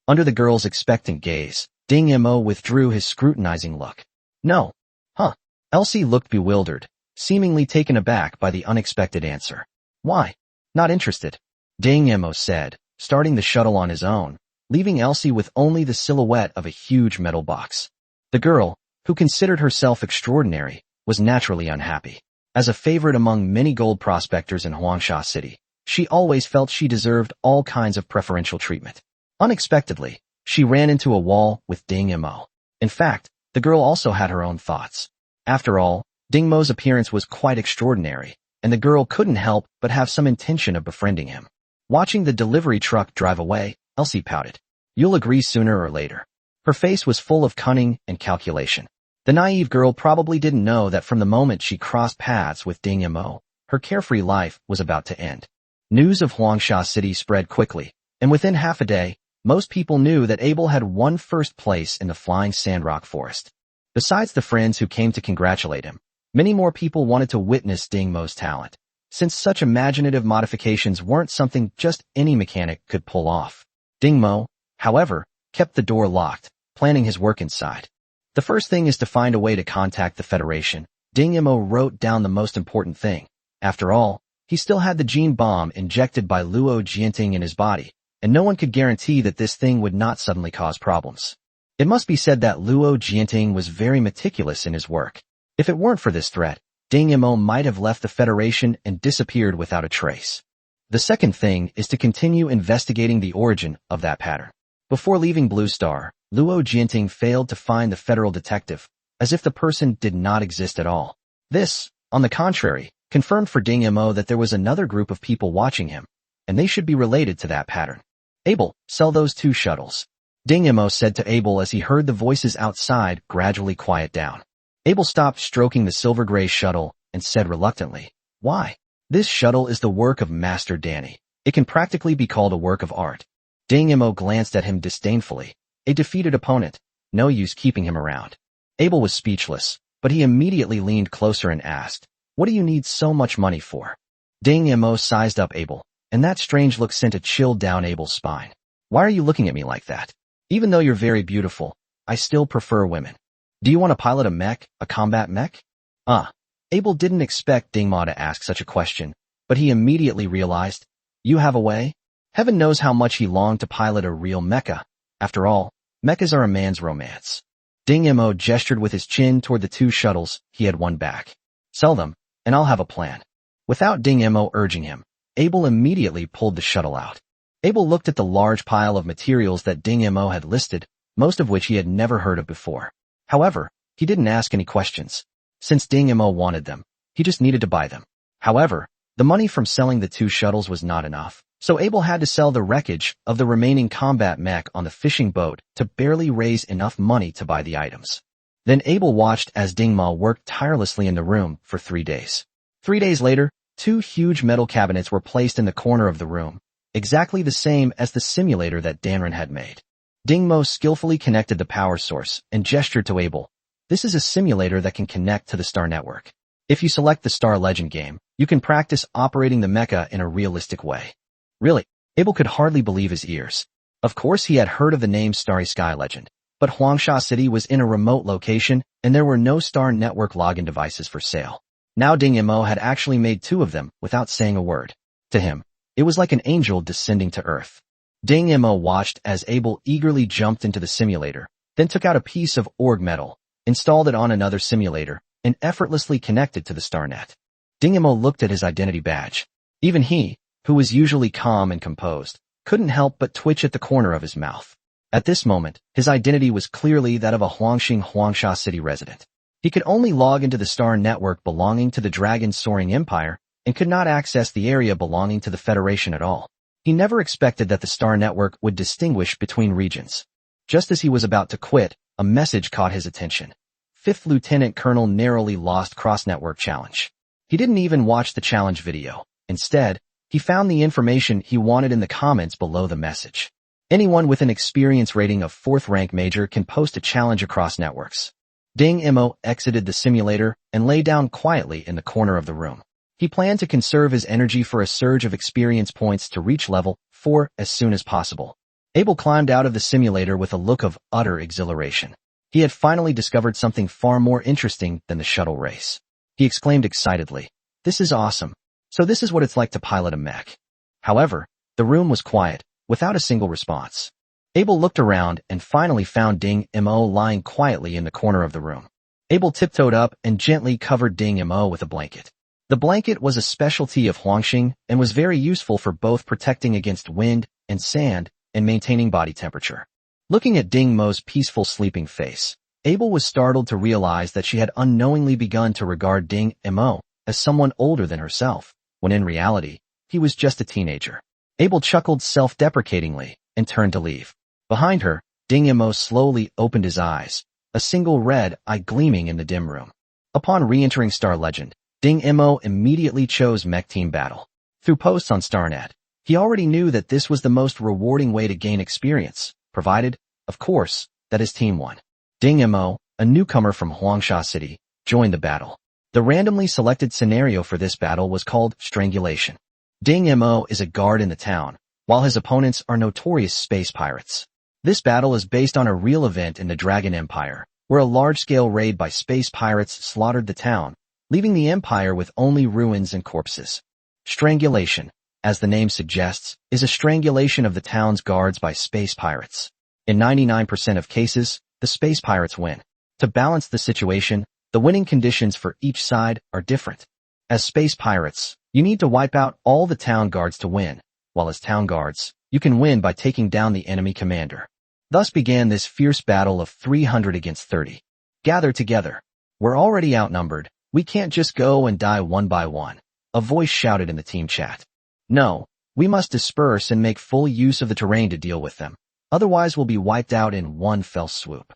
Under the girl's expectant gaze, Ding Mo withdrew his scrutinizing look. No. Huh. Elsie looked bewildered, seemingly taken aback by the unexpected answer. Why? Not interested. Ding Mo said, starting the shuttle on his own, leaving Elsie with only the silhouette of a huge metal box. The girl, who considered herself extraordinary, was naturally unhappy. As a favorite among many gold prospectors in Huangsha City, she always felt she deserved all kinds of preferential treatment. Unexpectedly, she ran into a wall with Ding Mo. In fact, the girl also had her own thoughts. After all, Ding Mo's appearance was quite extraordinary, and the girl couldn't help but have some intention of befriending him. Watching the delivery truck drive away, Elsie pouted. You'll agree sooner or later. Her face was full of cunning and calculation. The naive girl probably didn't know that from the moment she crossed paths with Ding Mo, her carefree life was about to end. News of Huangsha City spread quickly, and within half a day, most people knew that Abel had won first place in the flying sandrock forest. Besides the friends who came to congratulate him, many more people wanted to witness Ding Mo's talent, since such imaginative modifications weren't something just any mechanic could pull off. Ding Mo, however, kept the door locked, planning his work inside. The first thing is to find a way to contact the Federation. Ding Mo wrote down the most important thing. After all, he still had the gene bomb injected by Luo Jianting in his body, and no one could guarantee that this thing would not suddenly cause problems. It must be said that Luo Jianting was very meticulous in his work. If it weren't for this threat, Ding Mo might have left the Federation and disappeared without a trace. The second thing is to continue investigating the origin of that pattern. Before leaving Blue Star, Luo Jianting failed to find the federal detective, as if the person did not exist at all. This, on the contrary, confirmed for Ding Mo that there was another group of people watching him, and they should be related to that pattern. Abel, sell those 2 shuttles. Ding Mo said to Abel as he heard the voices outside gradually quiet down. Abel stopped stroking the silver-gray shuttle and said reluctantly, Why? This shuttle is the work of Master Danny. It can practically be called a work of art. Ding Mo glanced at him disdainfully. A defeated opponent. No use keeping him around. Abel was speechless, but he immediately leaned closer and asked, What do you need so much money for? Ding Mo sized up Abel, and that strange look sent a chill down Abel's spine. Why are you looking at me like that? Even though you're very beautiful, I still prefer women. Do you want to pilot a mech, a combat mech? Abel didn't expect Ding Mo to ask such a question, but he immediately realized, You have a way? Heaven knows how much he longed to pilot a real mecha. After all, mechas are a man's romance. Ding Mo gestured with his chin toward the 2 shuttles he had won back. Sell them, and I'll have a plan. Without Ding Mo urging him, Abel immediately pulled the shuttle out. Abel looked at the large pile of materials that Ding Mo had listed, most of which he had never heard of before. However, he didn't ask any questions. Since Ding Mo wanted them, he just needed to buy them. However, the money from selling the 2 shuttles was not enough, so Abel had to sell the wreckage of the remaining combat mech on the fishing boat to barely raise enough money to buy the items. Then Abel watched as Ding Mo worked tirelessly in the room for 3 days. 3 days later, 2 huge metal cabinets were placed in the corner of the room, exactly the same as the simulator that Danren had made. Ding-mo skillfully connected the power source and gestured to Abel. This is a simulator that can connect to the Star Network. If you select the Star Legend game, you can practice operating the mecha in a realistic way. Really, Abel could hardly believe his ears. Of course he had heard of the name Starry Sky Legend, but Huangsha City was in a remote location and there were no Star Network login devices for sale. Now Ding-mo had actually made 2 of them without saying a word. To him, it was like an angel descending to Earth. Ding-mo watched as Abel eagerly jumped into the simulator, then took out a piece of org metal, installed it on another simulator, and effortlessly connected to the StarNet. Ding-mo looked at his identity badge. Even he, who was usually calm and composed, couldn't help but twitch at the corner of his mouth. At this moment, his identity was clearly that of a Huangsha City resident. He could only log into the Star Network belonging to the Dragon Soaring Empire and could not access the area belonging to the Federation at all. He never expected that the Star Network would distinguish between regions. Just as he was about to quit, a message caught his attention. 5th Lieutenant Colonel narrowly lost cross-network challenge. He didn't even watch the challenge video. Instead, he found the information he wanted in the comments below the message. Anyone with an experience rating of 4th rank major can post a challenge across networks. Ding-mo exited the simulator and lay down quietly in the corner of the room. He planned to conserve his energy for a surge of experience points to reach level 4 as soon as possible. Abel climbed out of the simulator with a look of utter exhilaration. He had finally discovered something far more interesting than the shuttle race. He exclaimed excitedly, "This is awesome. So this is what it's like to pilot a mech." However, the room was quiet, without a single response. Abel looked around and finally found Ding-mo lying quietly in the corner of the room. Abel tiptoed up and gently covered Ding-mo with a blanket. The blanket was a specialty of Huangxing and was very useful for both protecting against wind and sand and maintaining body temperature. Looking at Ding-mo's peaceful sleeping face, Abel was startled to realize that she had unknowingly begun to regard Ding-mo as someone older than herself, when in reality, he was just a teenager. Abel chuckled self-deprecatingly and turned to leave. Behind her, Ding-mo slowly opened his eyes, a single red eye gleaming in the dim room. Upon re-entering Star Legend, Ding-mo immediately chose Mech Team Battle. Through posts on StarNet, he already knew that this was the most rewarding way to gain experience, provided, of course, that his team won. Ding-mo, a newcomer from Huangsha City, joined the battle. The randomly selected scenario for this battle was called Strangulation. Ding-mo is a guard in the town, while his opponents are notorious space pirates. This battle is based on a real event in the Dragon Empire, where a large-scale raid by space pirates slaughtered the town, leaving the Empire with only ruins and corpses. Strangulation, as the name suggests, is a strangulation of the town's guards by space pirates. In 99% of cases, the space pirates win. To balance the situation, the winning conditions for each side are different. As space pirates, you need to wipe out all the town guards to win, while as town guards, you can win by taking down the enemy commander. Thus began this fierce battle of 300 against 30. Gather together. We're already outnumbered. We can't just go and die one by one, a voice shouted in the team chat. No, we must disperse and make full use of the terrain to deal with them. Otherwise we'll be wiped out in one fell swoop.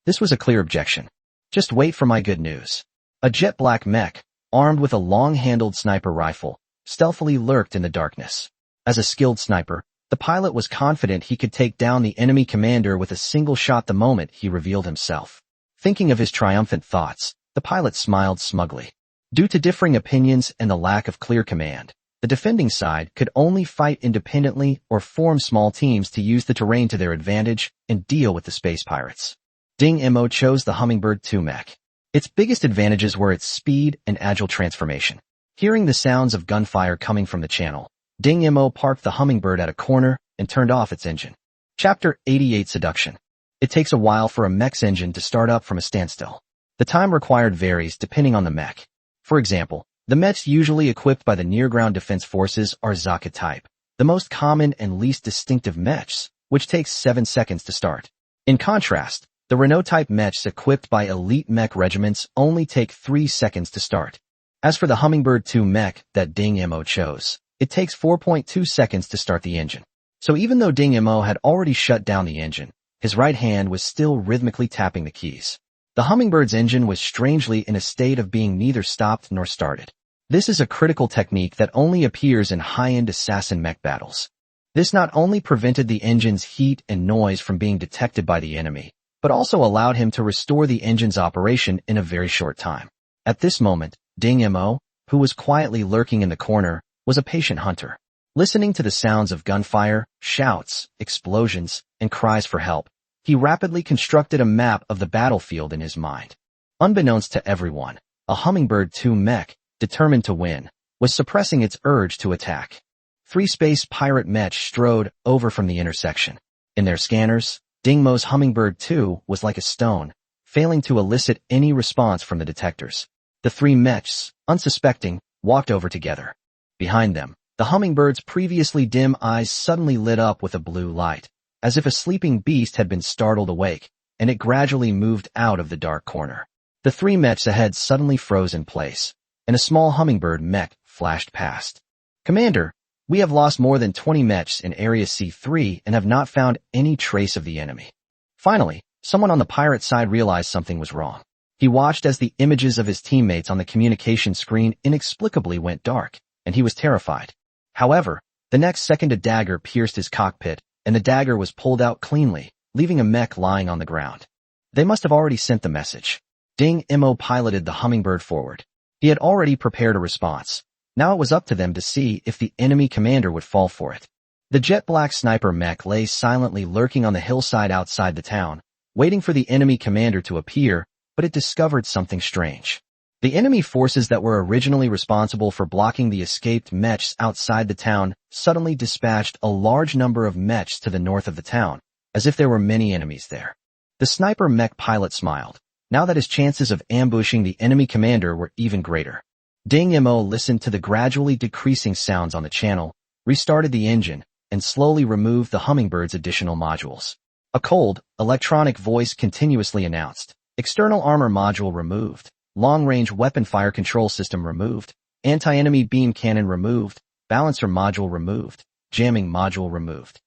This was a clear objection. Just wait for my good news. A jet black mech, armed with a long-handled sniper rifle, stealthily lurked in the darkness. As a skilled sniper, the pilot was confident he could take down the enemy commander with a single shot the moment he revealed himself. Thinking of his triumphant thoughts, the pilot smiled smugly. Due to differing opinions and the lack of clear command, the defending side could only fight independently or form small teams to use the terrain to their advantage and deal with the space pirates. Ding-mo chose the Hummingbird 2 mech. Its biggest advantages were its speed and agile transformation. Hearing the sounds of gunfire coming from the channel, Ding-mo parked the Hummingbird at a corner and turned off its engine. Chapter 88 Seduction. It takes a while for a mech's engine to start up from a standstill. The time required varies depending on the mech. For example, the mechs usually equipped by the Near-Ground Defense Forces are Zaka type, the most common and least distinctive mechs, which takes 7 seconds to start. In contrast, the Renault-type mechs equipped by elite mech regiments only take 3 seconds to start. As for the Hummingbird 2 mech that Ding-mo chose, it takes 4.2 seconds to start the engine. So even though Ding-mo had already shut down the engine, his right hand was still rhythmically tapping the keys. The Hummingbird's engine was strangely in a state of being neither stopped nor started. This is a critical technique that only appears in high-end assassin mech battles. This not only prevented the engine's heat and noise from being detected by the enemy, but also allowed him to restore the engine's operation in a very short time. At this moment, Ding Mo, who was quietly lurking in the corner, was a patient hunter. Listening to the sounds of gunfire, shouts, explosions, and cries for help, he rapidly constructed a map of the battlefield in his mind. Unbeknownst to everyone, a Hummingbird 2 mech, determined to win, was suppressing its urge to attack. 3 space pirate mechs strode over from the intersection. In their scanners, Ding Mo's Hummingbird 2 was like a stone, failing to elicit any response from the detectors. The 3 mechs, unsuspecting, walked over together. Behind them, the Hummingbird's previously dim eyes suddenly lit up with a blue light, as if a sleeping beast had been startled awake, and it gradually moved out of the dark corner. The 3 mechs ahead suddenly froze in place, and a small Hummingbird mech flashed past. "Commander, we have lost more than 20 mechs in Area C3 and have not found any trace of the enemy." Finally, someone on the pirate side realized something was wrong. He watched as the images of his teammates on the communication screen inexplicably went dark, and he was terrified. However, the next second a dagger pierced his cockpit, and the dagger was pulled out cleanly, leaving a mech lying on the ground. They must have already sent the message. Ding Mo piloted the Hummingbird forward. He had already prepared a response. Now it was up to them to see if the enemy commander would fall for it. The jet-black sniper mech lay silently lurking on the hillside outside the town, waiting for the enemy commander to appear, but it discovered something strange. The enemy forces that were originally responsible for blocking the escaped mechs outside the town suddenly dispatched a large number of mechs to the north of the town, as if there were many enemies there. The sniper mech pilot smiled, now that his chances of ambushing the enemy commander were even greater. Ding Mo listened to the gradually decreasing sounds on the channel, restarted the engine, and slowly removed the Hummingbird's additional modules. A cold, electronic voice continuously announced, "External armor module removed. Long-range weapon fire control system removed. Anti-enemy beam cannon removed. Balancer module removed. Jamming module removed."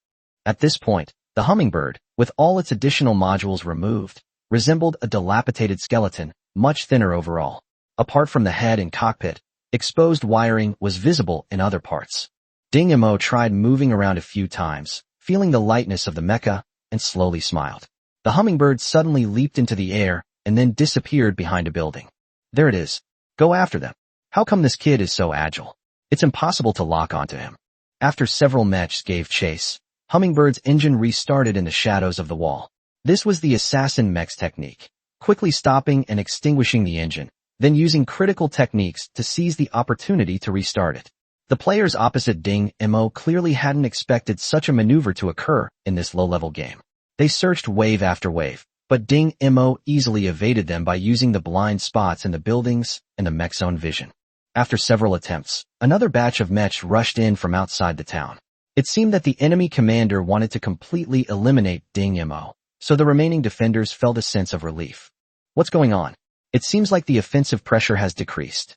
At this point, the Hummingbird, with all its additional modules removed, resembled a dilapidated skeleton, much thinner overall. Apart from the head and cockpit, exposed wiring was visible in other parts. Ding Mo tried moving around a few times, feeling the lightness of the mecha, and slowly smiled. The Hummingbird suddenly leaped into the air and then disappeared behind a building. "There it is. Go after them. How come this kid is so agile? It's impossible to lock onto him." After several mechs gave chase, Hummingbird's engine restarted in the shadows of the wall. This was the assassin mech's technique, quickly stopping and extinguishing the engine, then using critical techniques to seize the opportunity to restart it. The players opposite Ding Mo clearly hadn't expected such a maneuver to occur in this low-level game. They searched wave after wave, but Ding Mo easily evaded them by using the blind spots in the buildings and the mech's own vision. After several attempts, another batch of mechs rushed in from outside the town. It seemed that the enemy commander wanted to completely eliminate Ding Mo, so the remaining defenders felt a sense of relief. "What's going on? It seems like the offensive pressure has decreased."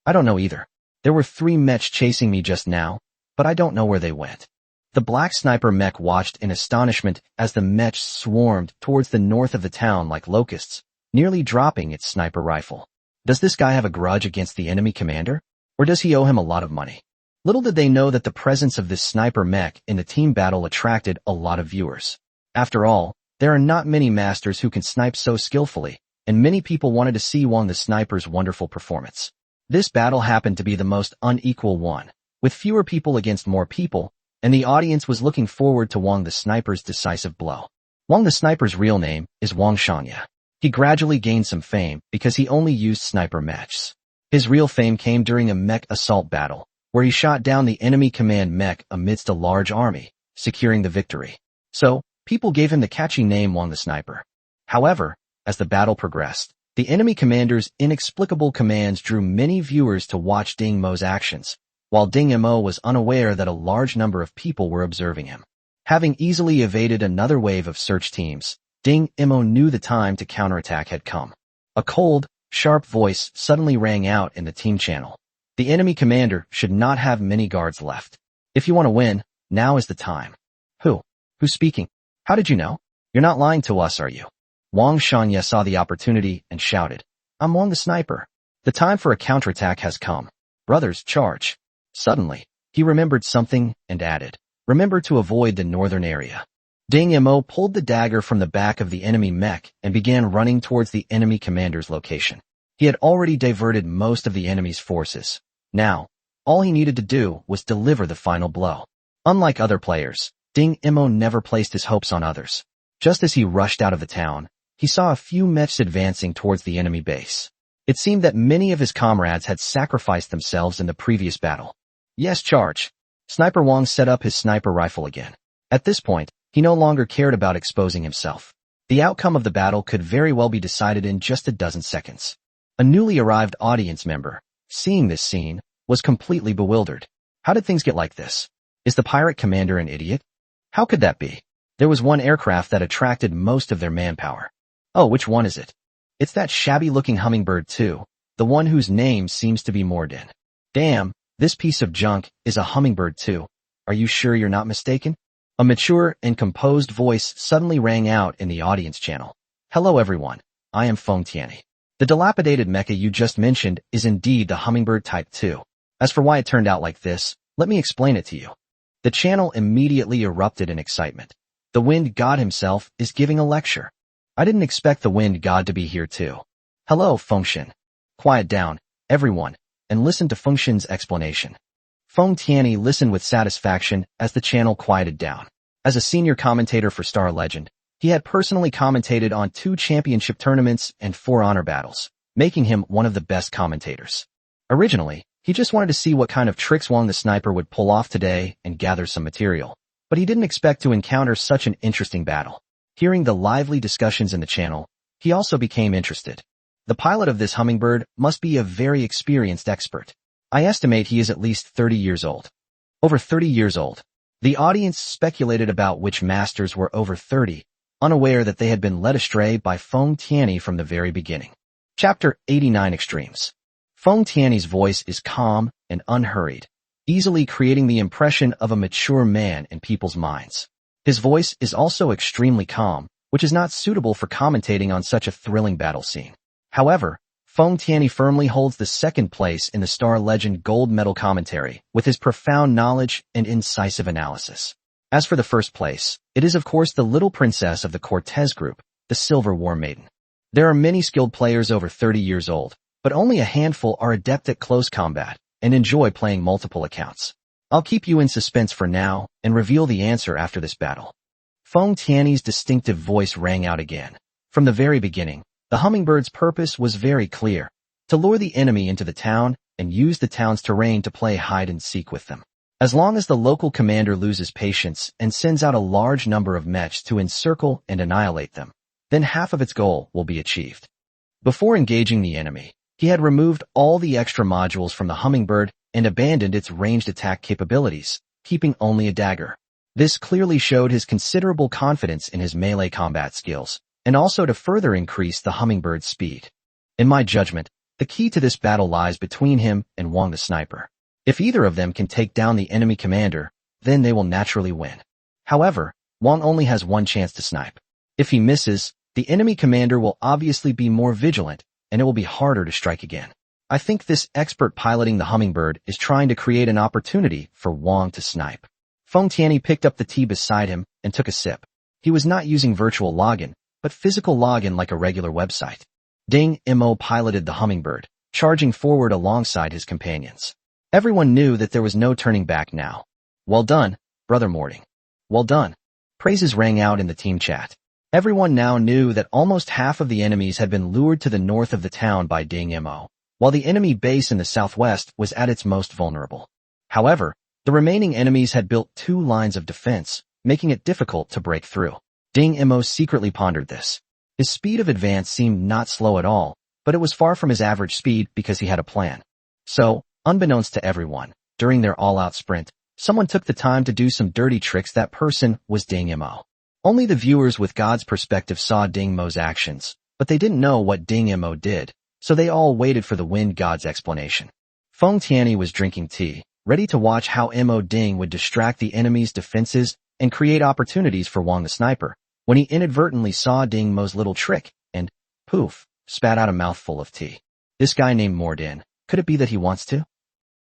"I don't know either. There were 3 mechs chasing me just now, but I don't know where they went." The black sniper mech watched in astonishment as the mechs swarmed towards the north of the town like locusts, nearly dropping its sniper rifle. Does this guy have a grudge against the enemy commander? Or does he owe him a lot of money? Little did they know that the presence of this sniper mech in the team battle attracted a lot of viewers. After all, there are not many masters who can snipe so skillfully, and many people wanted to see Wong the sniper's wonderful performance. This battle happened to be the most unequal one, with fewer people against more people, and the audience was looking forward to Wong the sniper's decisive blow. Wong the sniper's real name is Wang Shanya. He gradually gained some fame because he only used sniper mechs. His real fame came during a mech assault battle, where he shot down the enemy command mech amidst a large army, securing the victory. So, people gave him the catchy name Wong the Sniper. However, as the battle progressed, the enemy commander's inexplicable commands drew many viewers to watch Ding Mo's actions, while Ding Mo was unaware that a large number of people were observing him. Having easily evaded another wave of search teams, Ding Mo knew the time to counterattack had come. A cold, sharp voice suddenly rang out in the team channel. The enemy commander should not have many guards left. If you want to win, now is the time. Who's speaking? How did you know? You're not lying to us, are you? Wang Shanya saw the opportunity and shouted, "I'm Wong the Sniper. The time for a counterattack has come. Brothers, charge." Suddenly, he remembered something and added, Remember to avoid the northern area. Ding Mo pulled the dagger from the back of the enemy mech and began running towards the enemy commander's location. He had already diverted most of the enemy's forces. Now, all he needed to do was deliver the final blow. Unlike other players, Ding Mo never placed his hopes on others. Just as he rushed out of the town, he saw a few mechs advancing towards the enemy base. It seemed that many of his comrades had sacrificed themselves in the previous battle. Yes, charge. Sniper Wong set up his sniper rifle again. At this point, he no longer cared about exposing himself. The outcome of the battle could very well be decided in just a dozen seconds. A newly arrived audience member, seeing this scene, was completely bewildered. How did things get like this? Is the pirate commander an idiot? How could that be? There was one aircraft that attracted most of their manpower. Oh, which one is it? It's that shabby-looking hummingbird too, the one whose name seems to be Morden. Damn, this piece of junk is a hummingbird too. Are you sure you're not mistaken? A mature and composed voice suddenly rang out in the audience channel. Hello everyone, I am Feng Tianyi. The dilapidated mecha you just mentioned is indeed the hummingbird type 2. As for why it turned out like this, let me explain it to you. The channel immediately erupted in excitement. The wind god himself is giving a lecture. I didn't expect the wind god to be here too. Hello, Fengshen. Quiet down, everyone, and listen to Fengshen's explanation. Feng Tianyi listened with satisfaction as the channel quieted down. As a senior commentator for Star Legend, he had personally commentated on 2 championship tournaments and 4 honor battles, making him one of the best commentators. Originally, he just wanted to see what kind of tricks Wong the Sniper would pull off today and gather some material, but he didn't expect to encounter such an interesting battle. Hearing the lively discussions in the channel, he also became interested. The pilot of this hummingbird must be a very experienced expert. I estimate he is at least 30 years old. Over 30 years old. The audience speculated about which masters were over 30, unaware that they had been led astray by Feng Tianyi from the very beginning. Chapter 89 Extremes. Feng Tianyi's voice is calm and unhurried, easily creating the impression of a mature man in people's minds. His voice is also extremely calm, which is not suitable for commentating on such a thrilling battle scene. However, Feng Tianyi firmly holds the second place in the Star Legend gold medal commentary with his profound knowledge and incisive analysis. As for the first place, it is of course the little princess of the Cortez group, the Silver War Maiden. There are many skilled players over 30 years old, but only a handful are adept at close combat and enjoy playing multiple accounts. I'll keep you in suspense for now and reveal the answer after this battle. Feng Tianyi's distinctive voice rang out again. From the very beginning, the hummingbird's purpose was very clear: to lure the enemy into the town and use the town's terrain to play hide-and-seek with them. As long as the local commander loses patience and sends out a large number of mechs to encircle and annihilate them, then half of its goal will be achieved. Before engaging the enemy, he had removed all the extra modules from the hummingbird and abandoned its ranged attack capabilities, keeping only a dagger. This clearly showed his considerable confidence in his melee combat skills, and also to further increase the hummingbird's speed. In my judgment, the key to this battle lies between him and Wong the Sniper. If either of them can take down the enemy commander, then they will naturally win. However, Wong only has one chance to snipe. If he misses, the enemy commander will obviously be more vigilant, and it will be harder to strike again. I think this expert piloting the hummingbird is trying to create an opportunity for Wong to snipe. Feng Tianyi picked up the tea beside him and took a sip. He was not using virtual login, but physical login like a regular website. Ding Mo piloted the hummingbird, charging forward alongside his companions. Everyone knew that there was no turning back now. Well done, Brother Mording. Well done. Praises rang out in the team chat. Everyone now knew that almost half of the enemies had been lured to the north of the town by Ding Mo, while the enemy base in the southwest was at its most vulnerable. However, the remaining enemies had built 2 lines of defense, making it difficult to break through. Ding Mo secretly pondered this. His speed of advance seemed not slow at all, but it was far from his average speed because he had a plan. So, unbeknownst to everyone, during their all-out sprint, someone took the time to do some dirty tricks. That person was Ding Mo. Only the viewers with God's perspective saw Ding Mo's actions, but they didn't know what Ding Mo did, so they all waited for the wind god's explanation. Feng Tianyi was drinking tea, ready to watch how Mo Ding would distract the enemy's defenses and create opportunities for Wong the Sniper, when he inadvertently saw Ding Mo's little trick and, poof, spat out a mouthful of tea. This guy named Morden, could it be that he wants to?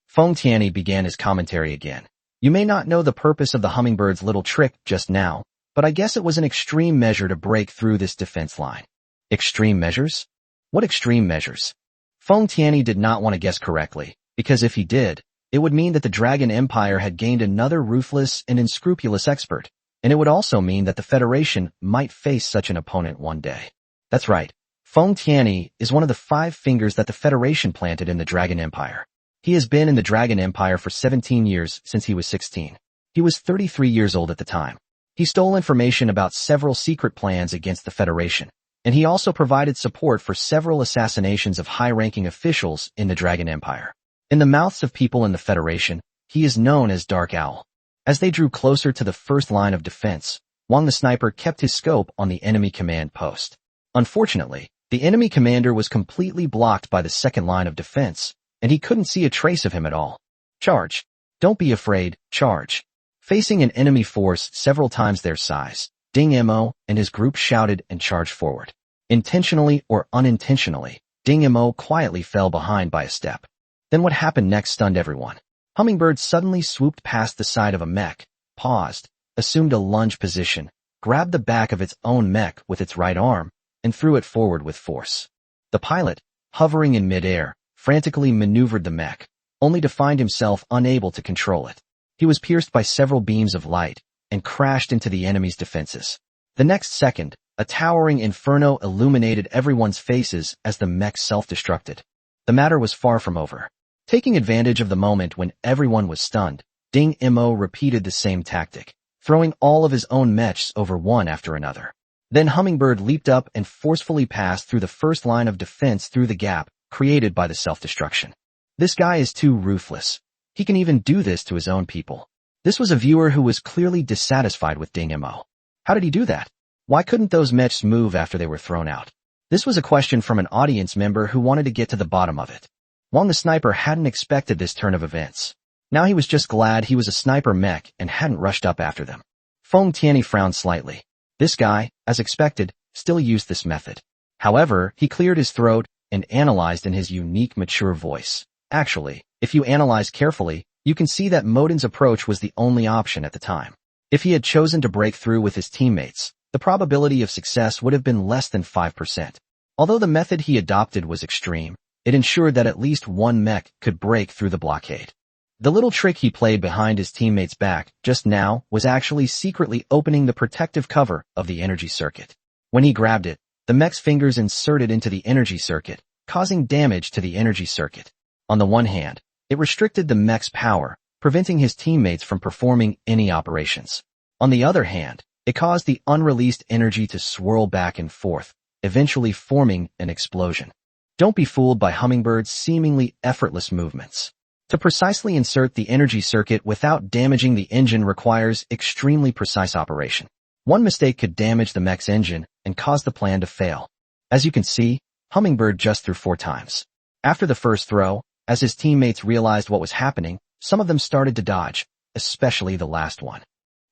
Feng Tianyi began his commentary again. You may not know the purpose of the hummingbird's little trick just now, but I guess it was an extreme measure to break through this defense line. Extreme measures? What extreme measures? Feng Tianyi did not want to guess correctly, because if he did, it would mean that the Dragon Empire had gained another ruthless and unscrupulous expert, and it would also mean that the Federation might face such an opponent one day. That's right. Feng Tianyi is one of the 5 fingers that the Federation planted in the Dragon Empire. He has been in the Dragon Empire for 17 years since he was 16. He was 33 years old at the time. He stole information about several secret plans against the Federation, and he also provided support for several assassinations of high-ranking officials in the Dragon Empire. In the mouths of people in the Federation, he is known as Dark Owl. As they drew closer to the first line of defense, Wang the sniper kept his scope on the enemy command post. Unfortunately, the enemy commander was completely blocked by the second line of defense, and he couldn't see a trace of him at all. Charge. Don't be afraid, charge. Facing an enemy force several times their size, Ding Mo and his group shouted and charged forward. Intentionally or unintentionally, Ding Mo quietly fell behind by a step. Then what happened next stunned everyone. Hummingbird suddenly swooped past the side of a mech, paused, assumed a lunge position, grabbed the back of its own mech with its right arm, and threw it forward with force. The pilot, hovering in midair, frantically maneuvered the mech, only to find himself unable to control it. He was pierced by several beams of light and crashed into the enemy's defenses. The next second, a towering inferno illuminated everyone's faces as the mech self-destructed. The matter was far from over. Taking advantage of the moment when everyone was stunned, Ding Mo repeated the same tactic, throwing all of his own mechs over one after another. Then Hummingbird leaped up and forcefully passed through the first line of defense through the gap created by the self-destruction. This guy is too ruthless. He can even do this to his own people. This was a viewer who was clearly dissatisfied with Ding Mo. How did he do that? Why couldn't those mechs move after they were thrown out? This was a question from an audience member who wanted to get to the bottom of it. Wang the sniper hadn't expected this turn of events. Now he was just glad he was a sniper mech and hadn't rushed up after them. Feng Tianyi frowned slightly. This guy, as expected, still used this method. However, he cleared his throat and analyzed in his unique mature voice. Actually, if you analyze carefully, you can see that Modin's approach was the only option at the time. If he had chosen to break through with his teammates, the probability of success would have been less than 5%. Although the method he adopted was extreme, it ensured that at least one mech could break through the blockade. The little trick he played behind his teammate's back just now was actually secretly opening the protective cover of the energy circuit. When he grabbed it, the mech's fingers inserted into the energy circuit, causing damage to the energy circuit. On the one hand, it restricted the mech's power, preventing his teammates from performing any operations. On the other hand, it caused the unreleased energy to swirl back and forth, eventually forming an explosion. Don't be fooled by Hummingbird's seemingly effortless movements. To precisely insert the energy circuit without damaging the engine requires extremely precise operation. One mistake could damage the mech's engine and cause the plan to fail. As you can see, Hummingbird just threw 4 times. After the first throw, as his teammates realized what was happening, some of them started to dodge, especially the last one.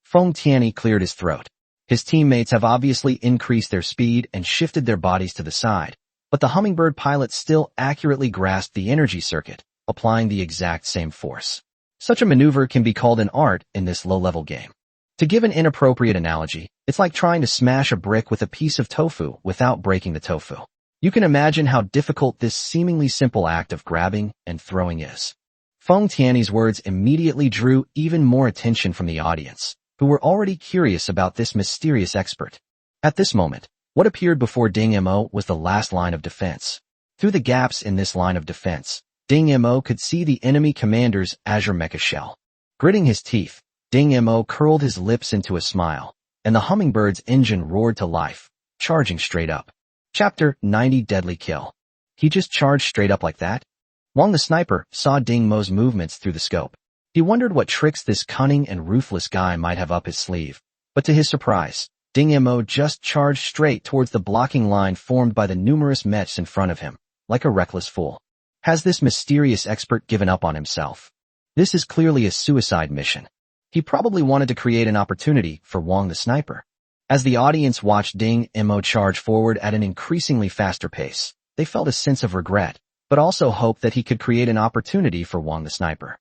Feng Tianyi cleared his throat. His teammates have obviously increased their speed and shifted their bodies to the side, but the Hummingbird pilot still accurately grasped the energy circuit, applying the exact same force. Such a maneuver can be called an art in this low-level game. To give an inappropriate analogy, it's like trying to smash a brick with a piece of tofu without breaking the tofu. You can imagine how difficult this seemingly simple act of grabbing and throwing is. Feng Tianyi's words immediately drew even more attention from the audience, who were already curious about this mysterious expert. At this moment, what appeared before Ding Mo was the last line of defense. Through the gaps in this line of defense, Ding Mo could see the enemy commander's Azure Mecha shell. Gritting his teeth, Ding Mo curled his lips into a smile, and the Hummingbird's engine roared to life, charging straight up. Chapter 90 Deadly Kill. He just charged straight up like that? Wang the sniper saw Ding Mo's movements through the scope. He wondered what tricks this cunning and ruthless guy might have up his sleeve, but to his surprise, Ding Mo just charged straight towards the blocking line formed by the numerous mechs in front of him, like a reckless fool. Has this mysterious expert given up on himself? This is clearly a suicide mission. He probably wanted to create an opportunity for Wang the sniper. As the audience watched Ding Mo charge forward at an increasingly faster pace, they felt a sense of regret, but also hoped that he could create an opportunity for Wang the sniper.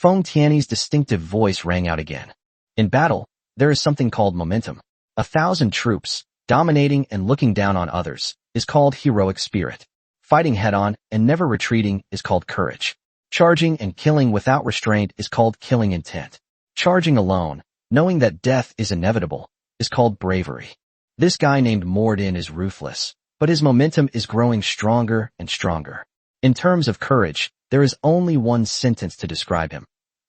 Feng Tiany's distinctive voice rang out again. In battle, there is something called momentum. 1,000 troops, dominating and looking down on others, is called heroic spirit. Fighting head-on and never retreating is called courage. Charging and killing without restraint is called killing intent. Charging alone, knowing that death is inevitable, is called bravery. This guy named Mordin is ruthless, but his momentum is growing stronger and stronger. In terms of courage, there is only one sentence to describe him.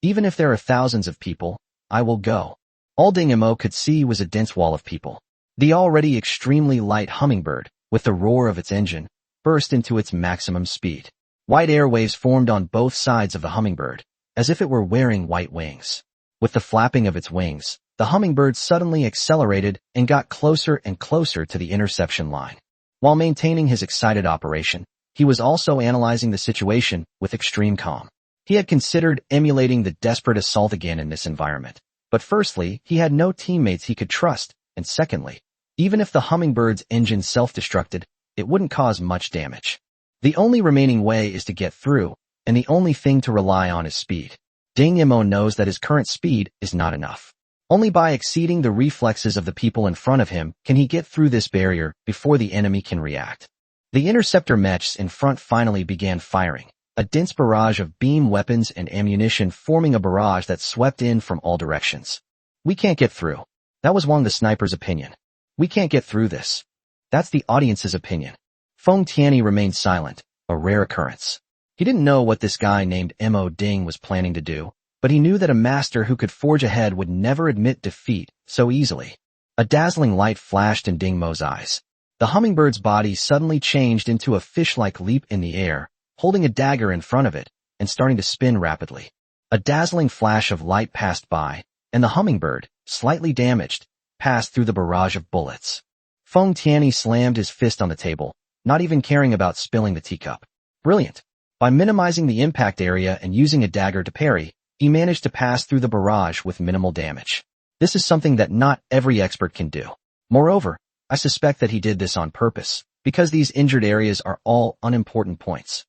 Even if there are thousands of people, I will go. All Ding Mo could see was a dense wall of people. The already extremely light hummingbird, with the roar of its engine, burst into its maximum speed. White airwaves formed on both sides of the hummingbird, as if it were wearing white wings. With the flapping of its wings, the hummingbird suddenly accelerated and got closer and closer to the interception line. While maintaining his excited operation, he was also analyzing the situation with extreme calm. He had considered emulating the desperate assault again in this environment. But firstly, he had no teammates he could trust, and secondly, even if the hummingbird's engine self-destructed, it wouldn't cause much damage. The only remaining way is to get through, and the only thing to rely on is speed. Ding Mo knows that his current speed is not enough. Only by exceeding the reflexes of the people in front of him can he get through this barrier before the enemy can react. The interceptor mechs in front finally began firing, a dense barrage of beam weapons and ammunition forming a barrage that swept in from all directions. We can't get through. That was Wang the sniper's opinion. We can't get through this. That's the audience's opinion. Feng Tiany remained silent, a rare occurrence. He didn't know what this guy named Mo Ding was planning to do, but he knew that a master who could forge ahead would never admit defeat so easily. A dazzling light flashed in Ding Mo's eyes. The hummingbird's body suddenly changed into a fish-like leap in the air, holding a dagger in front of it, and starting to spin rapidly. A dazzling flash of light passed by, and the hummingbird, slightly damaged, passed through the barrage of bullets. Feng Tiany slammed his fist on the table, not even caring about spilling the teacup. Brilliant. By minimizing the impact area and using a dagger to parry, he managed to pass through the barrage with minimal damage. This is something that not every expert can do. Moreover, I suspect that he did this on purpose, because these injured areas are all unimportant points.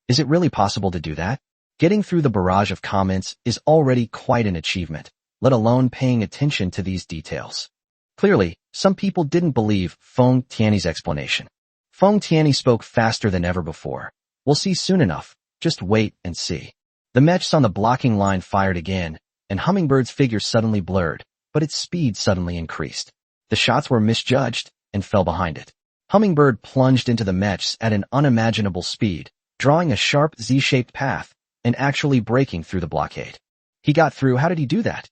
Is it really possible to do that? Getting through the barrage of comments is already quite an achievement, let alone paying attention to these details. Clearly, some people didn't believe Feng Tiany's explanation. Feng Tiany spoke faster than ever before. We'll see soon enough. Just wait and see. The mechs on the blocking line fired again, and Hummingbird's figure suddenly blurred, but its speed suddenly increased. The shots were misjudged and fell behind it. Hummingbird plunged into the mechs at an unimaginable speed, drawing a sharp Z-shaped path and actually breaking through the blockade. He got through. How did he do that?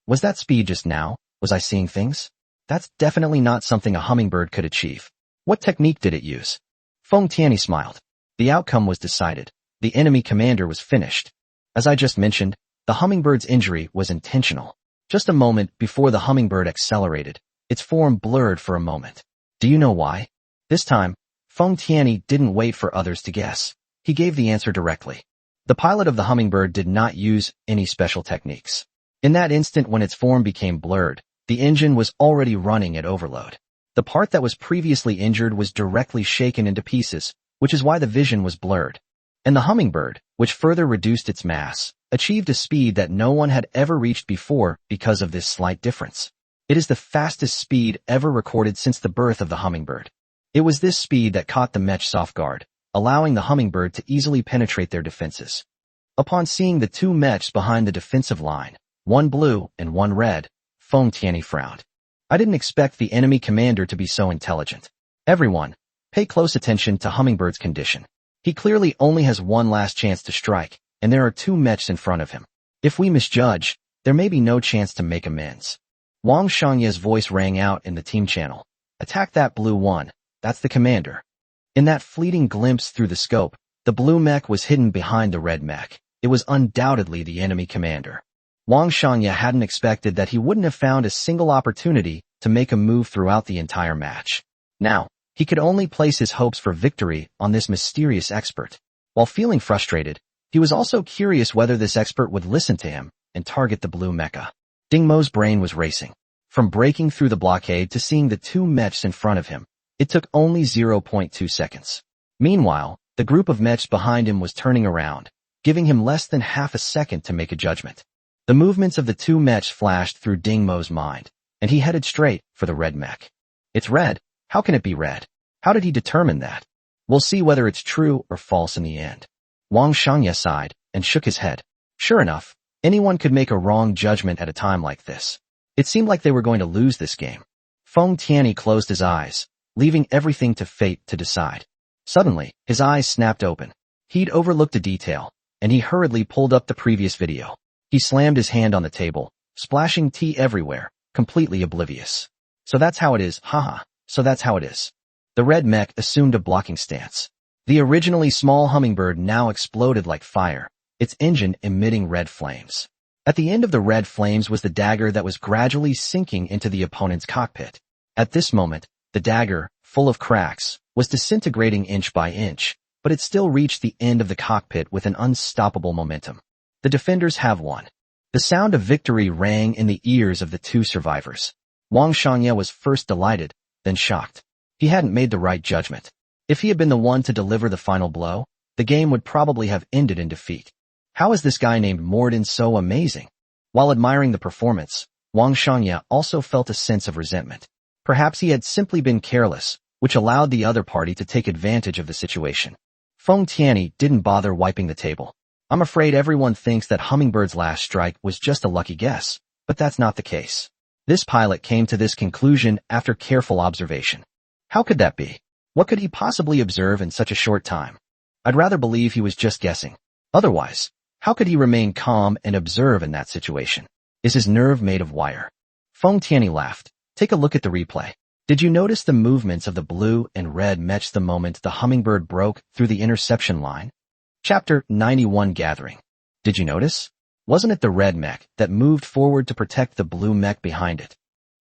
Was that speed just now? Was I seeing things? That's definitely not something a hummingbird could achieve. What technique did it use? Feng Tiany smiled. The outcome was decided. The enemy commander was finished. As I just mentioned, the hummingbird's injury was intentional. Just a moment before the hummingbird accelerated, its form blurred for a moment. Do you know why? This time, Feng Tiany didn't wait for others to guess. He gave the answer directly. The pilot of the hummingbird did not use any special techniques. In that instant when its form became blurred, the engine was already running at overload. The part that was previously injured was directly shaken into pieces, which is why the vision was blurred. And the hummingbird, which further reduced its mass, achieved a speed that no one had ever reached before because of this slight difference. It is the fastest speed ever recorded since the birth of the hummingbird. It was this speed that caught the mechs off guard, allowing the hummingbird to easily penetrate their defenses. Upon seeing the two mechs behind the defensive line, one blue and one red, Feng Tiany frowned. I didn't expect the enemy commander to be so intelligent. Everyone, pay close attention to Hummingbird's condition. He clearly only has one last chance to strike, and there are two mechs in front of him. If we misjudge, there may be no chance to make amends. Wang Shangye's voice rang out in the team channel. Attack that blue one. That's the commander. In that fleeting glimpse through the scope, the blue mech was hidden behind the red mech. It was undoubtedly the enemy commander. Wang Shangye hadn't expected that he wouldn't have found a single opportunity to make a move throughout the entire match. Now, he could only place his hopes for victory on this mysterious expert. While feeling frustrated, he was also curious whether this expert would listen to him and target the blue mecha. Ding Mo's brain was racing. From breaking through the blockade to seeing the two mechs in front of him, it took only 0.2 seconds. Meanwhile, the group of mechs behind him was turning around, giving him less than half a second to make a judgment. The movements of the two mechs flashed through Ding Mo's mind, and he headed straight for the red mech. It's red. How can it be red? How did he determine that? We'll see whether it's true or false in the end. Wang Shangye sighed and shook his head. Sure enough, anyone could make a wrong judgment at a time like this. It seemed like they were going to lose this game. Feng Tianyi closed his eyes, leaving everything to fate to decide. Suddenly, his eyes snapped open. He'd overlooked a detail, and he hurriedly pulled up the previous video. He slammed his hand on the table, splashing tea everywhere, completely oblivious. So that's how it is, haha, so that's how it is. The red mech assumed a blocking stance. The originally small hummingbird now exploded like fire, its engine emitting red flames. At the end of the red flames was the dagger that was gradually sinking into the opponent's cockpit. At this moment, the dagger, full of cracks, was disintegrating inch by inch, but it still reached the end of the cockpit with an unstoppable momentum. The defenders have won. The sound of victory rang in the ears of the two survivors. Wang Shangye was first delighted, then shocked. He hadn't made the right judgment. If he had been the one to deliver the final blow, the game would probably have ended in defeat. How is this guy named Morden so amazing? While admiring the performance, Wang Shangye also felt a sense of resentment. Perhaps he had simply been careless, which allowed the other party to take advantage of the situation. Feng Tianyi didn't bother wiping the table. I'm afraid everyone thinks that Hummingbird's last strike was just a lucky guess, but that's not the case. This pilot came to this conclusion after careful observation. How could that be? What could he possibly observe in such a short time? I'd rather believe he was just guessing. Otherwise, how could he remain calm and observe in that situation? Is his nerve made of wire? Feng Tianyi laughed. Take a look at the replay. Did you notice the movements of the blue and red mechs the moment the hummingbird broke through the interception line? Chapter 91 Gathering. Did you notice? Wasn't it the red mech that moved forward to protect the blue mech behind it?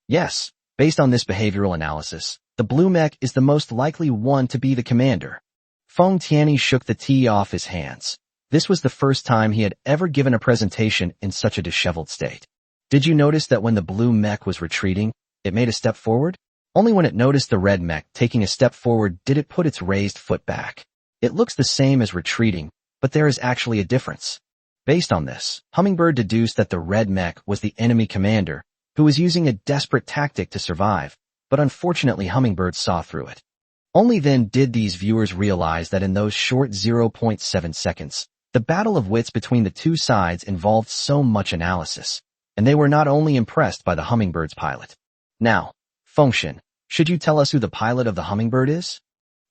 Yes, based on this behavioral analysis, the blue mech is the most likely one to be the commander. Feng Tianyi shook the tea off his hands. This was the first time he had ever given a presentation in such a disheveled state. Did you notice that when the blue mech was retreating, it made a step forward? Only when it noticed the red mech taking a step forward did it put its raised foot back. It looks the same as retreating, but there is actually a difference. Based on this, Hummingbird deduced that the red mech was the enemy commander, who was using a desperate tactic to survive, but unfortunately Hummingbird saw through it. Only then did these viewers realize that in those short 0.7 seconds, the battle of wits between the two sides involved so much analysis, and they were not only impressed by the Hummingbird's pilot. Now, Fengshen, should you tell us who the pilot of the Hummingbird is?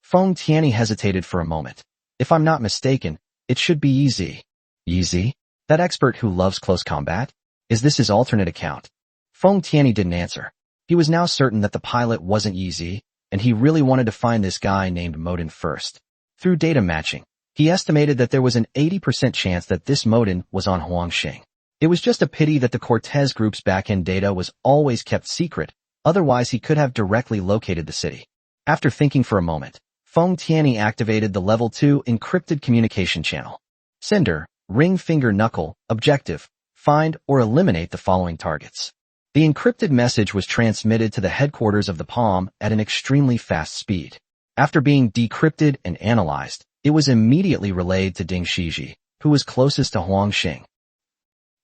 Feng Tianyi hesitated for a moment. If I'm not mistaken, it should be Yi Zi. Yi Zi? That expert who loves close combat? Is this his alternate account? Feng Tianyi didn't answer. He was now certain that the pilot wasn't Yi Zi, and he really wanted to find this guy named Moden first. Through data matching, he estimated that there was an 80% chance that this Moden was on Huangxing. It was just a pity that the Cortez group's backend data was always kept secret, otherwise he could have directly located the city. After thinking for a moment, Feng Tianyi activated the Level 2 encrypted communication channel. Sender, ring finger knuckle, objective, find or eliminate the following targets. The encrypted message was transmitted to the headquarters of the Palm at an extremely fast speed. After being decrypted and analyzed, it was immediately relayed to Ding Shiji, who was closest to Huangxing.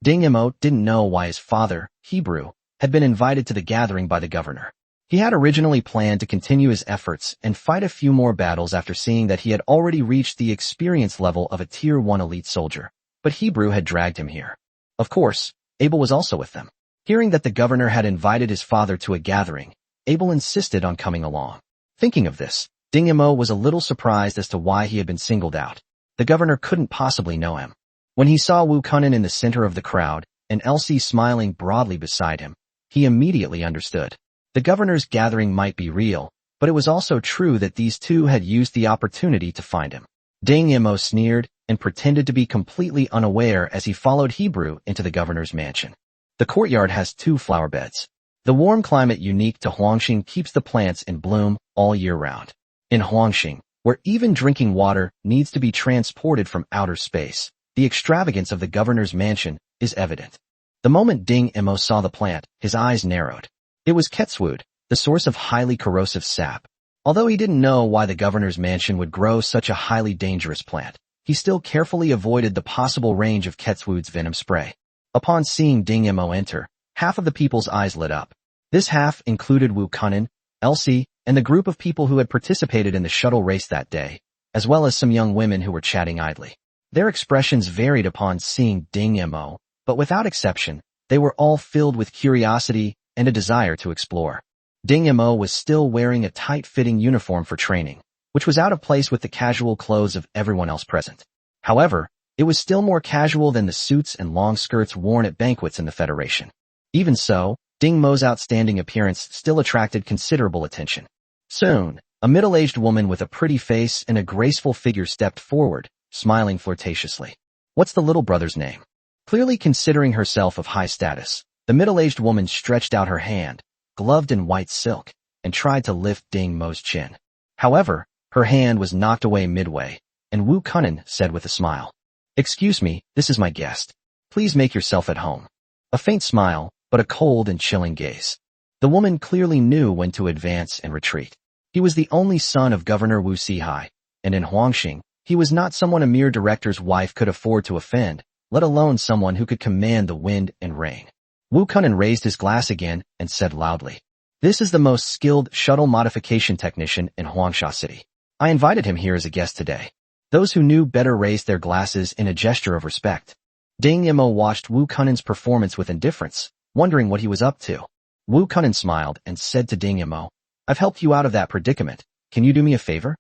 Ding Mo didn't know why his father, Hebrew, had been invited to the gathering by the governor. He had originally planned to continue his efforts and fight a few more battles after seeing that he had already reached the experience level of a Tier 1 elite soldier, but Hebrew had dragged him here. Of course, Abel was also with them. Hearing that the governor had invited his father to a gathering, Abel insisted on coming along. Thinking of this, Ding Mo was a little surprised as to why he had been singled out. The governor couldn't possibly know him. When he saw Wu Kunin in the center of the crowd and Elsie smiling broadly beside him, he immediately understood. The governor's gathering might be real, but it was also true that these two had used the opportunity to find him. Ding Mo sneered and pretended to be completely unaware as he followed Hebrew into the governor's mansion. The courtyard has 2 flower beds. The warm climate unique to Huangxing keeps the plants in bloom all year round. In Huangxing, where even drinking water needs to be transported from outer space, the extravagance of the governor's mansion is evident. The moment Ding Mo saw the plant, his eyes narrowed. It was Quetzwood, the source of highly corrosive sap. Although he didn't know why the governor's mansion would grow such a highly dangerous plant, he still carefully avoided the possible range of Ketsu's venom spray. Upon seeing Ding Mo enter, half of the people's eyes lit up. This half included Wu Kunin, Elsie, and the group of people who had participated in the shuttle race that day, as well as some young women who were chatting idly. Their expressions varied upon seeing Ding Mo, but without exception, they were all filled with curiosity and a desire to explore. Ding Mo was still wearing a tight-fitting uniform for training, which was out of place with the casual clothes of everyone else present. However, it was still more casual than the suits and long skirts worn at banquets in the Federation. Even so, Ding Mo's outstanding appearance still attracted considerable attention. Soon, a middle-aged woman with a pretty face and a graceful figure stepped forward, smiling flirtatiously. "What's the little brother's name?" Clearly considering herself of high status, the middle-aged woman stretched out her hand, gloved in white silk, and tried to lift Ding Mo's chin. However, her hand was knocked away midway, and Wu Kunin said with a smile, "Excuse me, this is my guest. Please make yourself at home." A faint smile, but a cold and chilling gaze. The woman clearly knew when to advance and retreat. He was the only son of Governor Wu Sihai, and in Huangxing, he was not someone a mere director's wife could afford to offend, let alone someone who could command the wind and rain. Wu Kunin raised his glass again and said loudly, "This is the most skilled shuttle modification technician in Huangsha City. I invited him here as a guest today." Those who knew better raised their glasses in a gesture of respect. Ding Mo watched Wu Kunin's performance with indifference, wondering what he was up to. Wu Kunin smiled and said to Ding Mo, "I've helped you out of that predicament. Can you do me a favor?"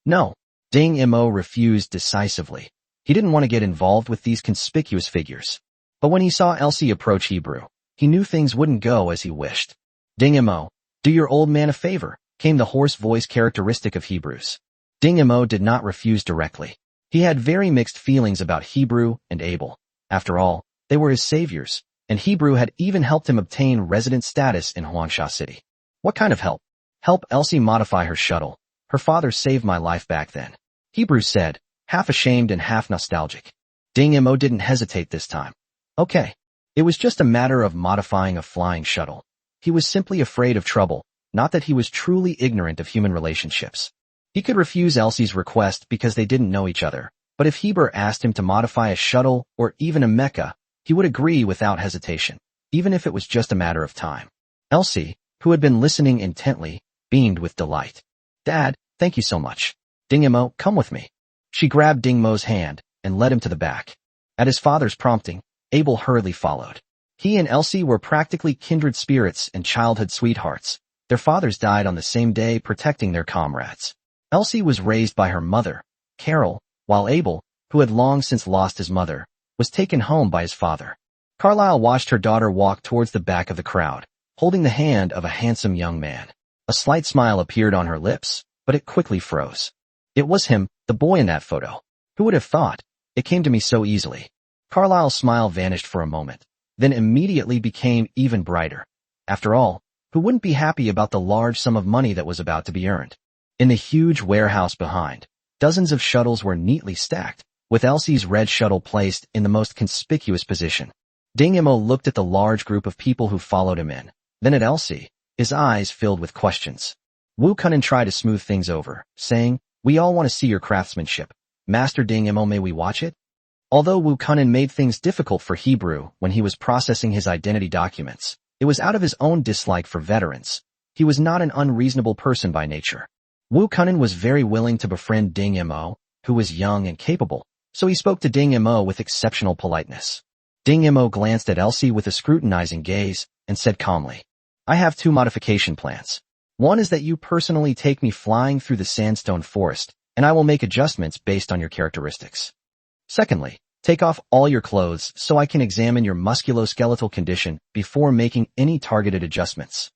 "No." Ding Mo refused decisively. He didn't want to get involved with these conspicuous figures. But when he saw Elsie approach Hebrew, he knew things wouldn't go as he wished. "Ding Mo, do your old man a favor," came the hoarse voice characteristic of Hebrews. Ding Mo did not refuse directly. He had very mixed feelings about Hebrew and Abel. After all, they were his saviors, and Hebrew had even helped him obtain resident status in Huangsha City. "What kind of help?" "Help Elsie modify her shuttle. Her father saved my life back then," Hebrew said, half ashamed and half nostalgic. Ding Mo didn't hesitate this time. "Okay." It was just a matter of modifying a flying shuttle. He was simply afraid of trouble, not that he was truly ignorant of human relationships. He could refuse Elsie's request because they didn't know each other, but if Heber asked him to modify a shuttle or even a mecha, he would agree without hesitation, even if it was just a matter of time. Elsie, who had been listening intently, beamed with delight. "Dad, thank you so much. Ding Mo, come with me." She grabbed Ding Mo's hand and led him to the back. At his father's prompting, Abel hurriedly followed. He and Elsie were practically kindred spirits and childhood sweethearts. Their fathers died on the same day protecting their comrades. Elsie was raised by her mother, Carol, while Abel, who had long since lost his mother, was taken home by his father. Carlyle watched her daughter walk towards the back of the crowd, holding the hand of a handsome young man. A slight smile appeared on her lips, but it quickly froze. It was him, the boy in that photo. Who would have thought? It came to me so easily. Carlyle's smile vanished for a moment, then immediately became even brighter. After all, who wouldn't be happy about the large sum of money that was about to be earned? In the huge warehouse behind, dozens of shuttles were neatly stacked, with Elsie's red shuttle placed in the most conspicuous position. Ding Mo looked at the large group of people who followed him in, then at Elsie, his eyes filled with questions. Wu Kunin tried to smooth things over, saying, "We all want to see your craftsmanship. Master Ding Mo, may we watch it?" Although Wu Kunin made things difficult for Hebrew when he was processing his identity documents, it was out of his own dislike for veterans. He was not an unreasonable person by nature. Wu Kunin was very willing to befriend Ding Mo, who was young and capable, so he spoke to Ding Mo with exceptional politeness. Ding Mo glanced at Elsie with a scrutinizing gaze and said calmly, "I have 2 modification plans. One is that you personally take me flying through the sandstone forest, and I will make adjustments based on your characteristics. Secondly, take off all your clothes so I can examine your musculoskeletal condition before making any targeted adjustments."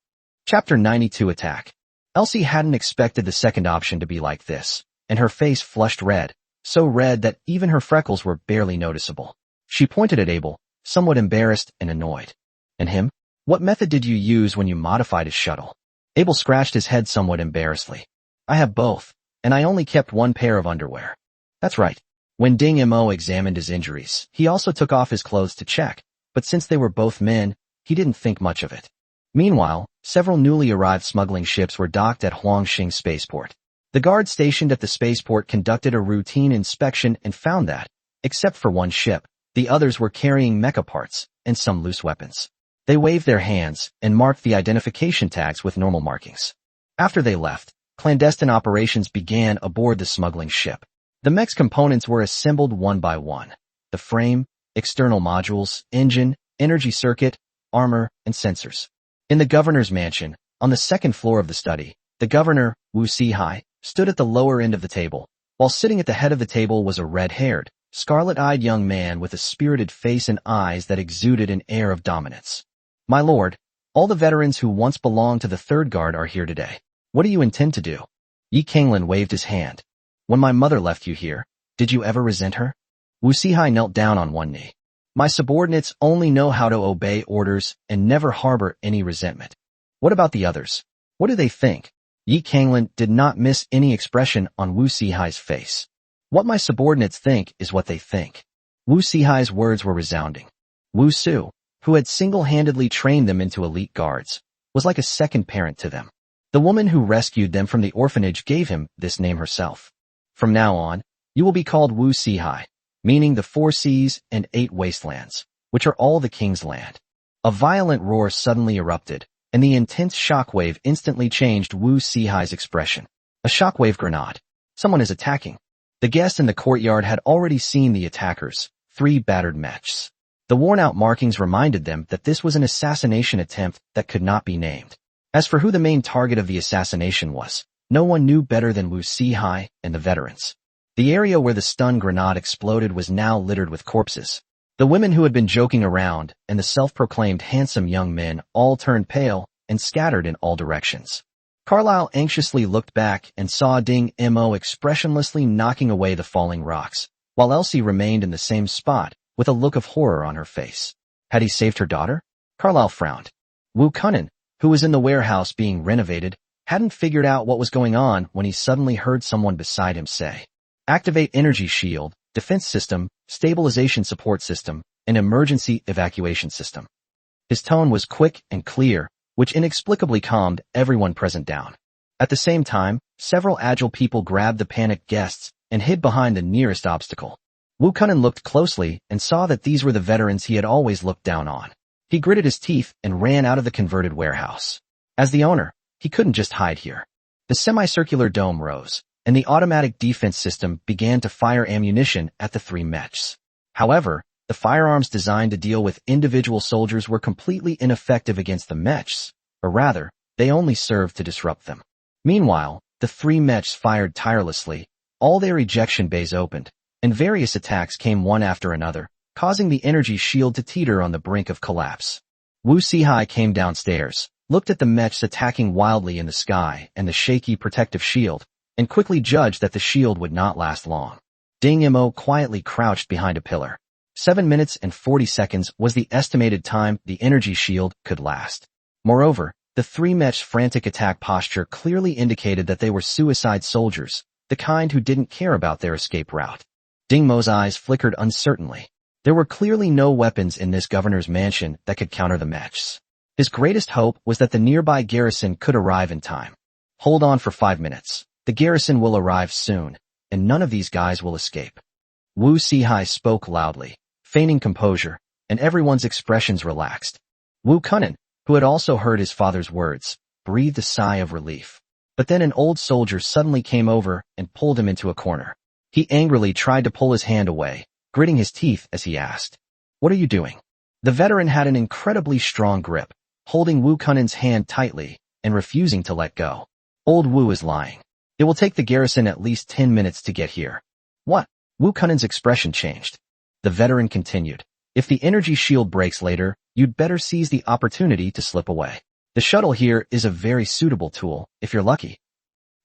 Chapter 92 Attack. Elsie hadn't expected the second option to be like this, and her face flushed red, so red that even her freckles were barely noticeable. She pointed at Abel, somewhat embarrassed and annoyed. "And him? What method did you use when you modified his shuttle?" Abel scratched his head somewhat embarrassedly. "I have both, and I only kept 1 pair of underwear." "That's right." When Ding Mo examined his injuries, he also took off his clothes to check, but since they were both men, he didn't think much of it. Meanwhile, several newly arrived smuggling ships were docked at Huangxing Spaceport. The guard stationed at the spaceport conducted a routine inspection and found that, except for one ship, the others were carrying mecha parts and some loose weapons. They waved their hands and marked the identification tags with normal markings. After they left, clandestine operations began aboard the smuggling ship. The mech's components were assembled one by one. The frame, external modules, engine, energy circuit, armor, and sensors. In the governor's mansion, on the second floor of the study, the governor, Wu Sihai, stood at the lower end of the table, while sitting at the head of the table was a red-haired, scarlet-eyed young man with a spirited face and eyes that exuded an air of dominance. My lord, all the veterans who once belonged to the Third Guard are here today. What do you intend to do? Yi Kanglin waved his hand. When my mother left you here, did you ever resent her? Wu Sihai knelt down on one knee. My subordinates only know how to obey orders and never harbor any resentment. What about the others? What do they think? Yi Kanglin did not miss any expression on Wu Sihai's face. What my subordinates think is what they think. Wu Sihai's words were resounding. Wu Su, who had single-handedly trained them into elite guards, was like a second parent to them. The woman who rescued them from the orphanage gave him this name herself. From now on, you will be called Wu Sihai, meaning the 4 seas and 8 wastelands, which are all the king's land. A violent roar suddenly erupted, and the intense shockwave instantly changed Wu Sihai's expression. A shockwave grenade. Someone is attacking. The guests in the courtyard had already seen the attackers, 3 battered mechs. The worn-out markings reminded them that this was an assassination attempt that could not be named. As for who the main target of the assassination was, no one knew better than Wu Sihai and the veterans. The area where the stun grenade exploded was now littered with corpses. The women who had been joking around and the self-proclaimed handsome young men all turned pale and scattered in all directions. Carlyle anxiously looked back and saw Ding Mo expressionlessly knocking away the falling rocks, while Elsie remained in the same spot with a look of horror on her face. Had he saved her daughter? Carlyle frowned. Wu Kunnan, who was in the warehouse being renovated, hadn't figured out what was going on when he suddenly heard someone beside him say, "Activate energy shield, defense system, stabilization support system, and emergency evacuation system." His tone was quick and clear, which inexplicably calmed everyone present down. At the same time, several agile people grabbed the panicked guests and hid behind the nearest obstacle. Wu Kunnan looked closely and saw that these were the veterans he had always looked down on. He gritted his teeth and ran out of the converted warehouse. As the owner, he couldn't just hide here. The semicircular dome rose, and the automatic defense system began to fire ammunition at the 3 mechs. However, the firearms designed to deal with individual soldiers were completely ineffective against the mechs, or rather, they only served to disrupt them. Meanwhile, the 3 mechs fired tirelessly, all their ejection bays opened, and various attacks came one after another, causing the energy shield to teeter on the brink of collapse. Wu Sihai came downstairs, looked at the mechs attacking wildly in the sky and the shaky protective shield, and quickly judged that the shield would not last long. Ding Mo quietly crouched behind a pillar. 7 minutes and 40 seconds was the estimated time the energy shield could last. Moreover, the 3 mechs' frantic attack posture clearly indicated that they were suicide soldiers, the kind who didn't care about their escape route. Ding Mo's eyes flickered uncertainly. There were clearly no weapons in this governor's mansion that could counter the mechs. His greatest hope was that the nearby garrison could arrive in time. Hold on for 5 minutes. The garrison will arrive soon, and none of these guys will escape. Wu Sihai spoke loudly, feigning composure, and everyone's expressions relaxed. Wu Kunnan, who had also heard his father's words, breathed a sigh of relief. But then an old soldier suddenly came over and pulled him into a corner. He angrily tried to pull his hand away, gritting his teeth as he asked, "What are you doing?" The veteran had an incredibly strong grip, holding Wu Kunnan's hand tightly and refusing to let go. Old Wu is lying. It will take the garrison at least 10 minutes to get here. What? Wu Kunnan's expression changed. The veteran continued, "If the energy shield breaks later, you'd better seize the opportunity to slip away. The shuttle here is a very suitable tool, if you're lucky."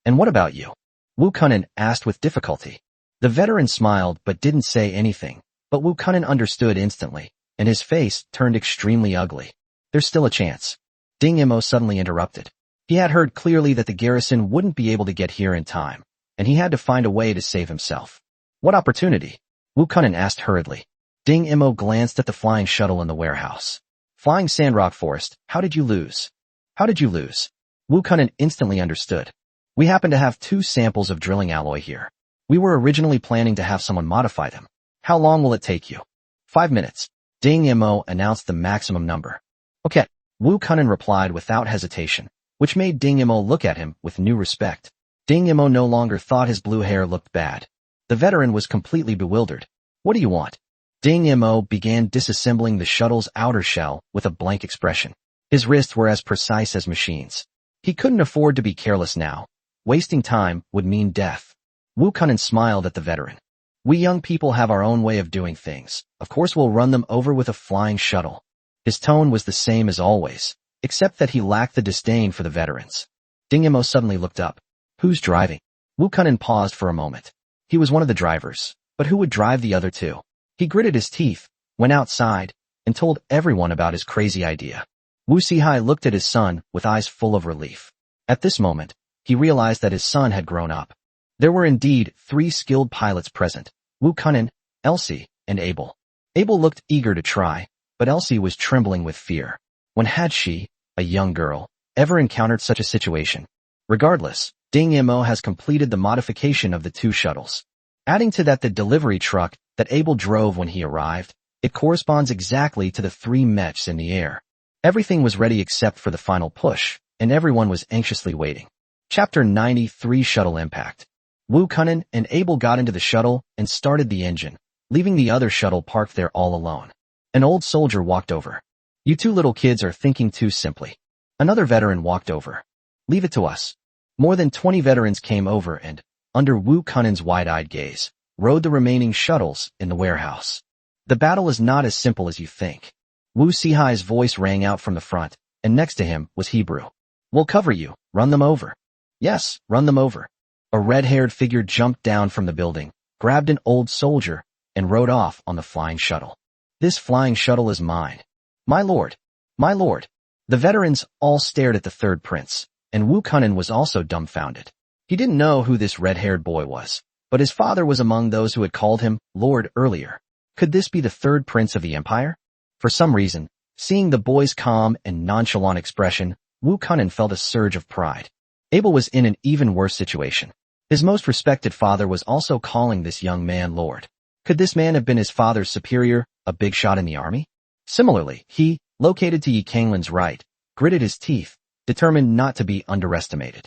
"And what about you?" Wu Kunnan asked with difficulty. The veteran smiled but didn't say anything, but Wu Kunnan understood instantly, and his face turned extremely ugly. "There's still a chance." Ding Mo suddenly interrupted. He had heard clearly that the garrison wouldn't be able to get here in time, and he had to find a way to save himself. "What opportunity?" Wu Kunnan asked hurriedly. Ding Mo glanced at the flying shuttle in the warehouse. "Flying Sandrock Forest, how did you lose?" "How did you lose?" Wu Kunnan instantly understood. We happen to have 2 samples of drilling alloy here. We were originally planning to have someone modify them. How long will it take you? 5 minutes. Ding Mo announced the maximum number. Okay. Wu Kunin replied without hesitation, which made Ding Mo look at him with new respect. Ding Mo no longer thought his blue hair looked bad. The veteran was completely bewildered. What do you want? Ding Mo began disassembling the shuttle's outer shell with a blank expression. His wrists were as precise as machines. He couldn't afford to be careless now. Wasting time would mean death. Wu Kunin smiled at the veteran. We young people have our own way of doing things. Of course we'll run them over with a flying shuttle. His tone was the same as always, except that he lacked the disdain for the veterans. Ding Mo suddenly looked up. Who's driving? Wu Kunin paused for a moment. He was one of the drivers, but who would drive the other 2? He gritted his teeth, went outside, and told everyone about his crazy idea. Wu Sihai looked at his son with eyes full of relief. At this moment, he realized that his son had grown up. There were indeed 3 skilled pilots present, Wu Kunin, Elsie, and Abel. Abel looked eager to try, but Elsie was trembling with fear. When had she, a young girl, ever encountered such a situation? Regardless, Ding Mo has completed the modification of the 2 shuttles. Adding to that the delivery truck that Abel drove when he arrived, it corresponds exactly to the 3 mechs in the air. Everything was ready except for the final push, and everyone was anxiously waiting. Chapter 93 Shuttle Impact. Wu Kunin and Abel got into the shuttle and started the engine, leaving the other shuttle parked there all alone. An old soldier walked over. You 2 little kids are thinking too simply. Another veteran walked over. Leave it to us. More than 20 veterans came over and, under Wu Kunin's wide-eyed gaze, rode the remaining shuttles in the warehouse. The battle is not as simple as you think. Wu Sihai's voice rang out from the front, and next to him was Hebrew. We'll cover you, run them over. Yes, run them over. A red-haired figure jumped down from the building, grabbed an old soldier, and rode off on the flying shuttle. This flying shuttle is mine. My lord. My lord. The veterans all stared at the 3rd prince, and Wu Kunin was also dumbfounded. He didn't know who this red-haired boy was, but his father was among those who had called him Lord earlier. Could this be the 3rd prince of the empire? For some reason, seeing the boy's calm and nonchalant expression, Wu Kunin felt a surge of pride. Abel was in an even worse situation. His most respected father was also calling this young man Lord. Could this man have been his father's superior, a big shot in the army? Similarly, he, located to Yi Kanglin's right, gritted his teeth, determined not to be underestimated.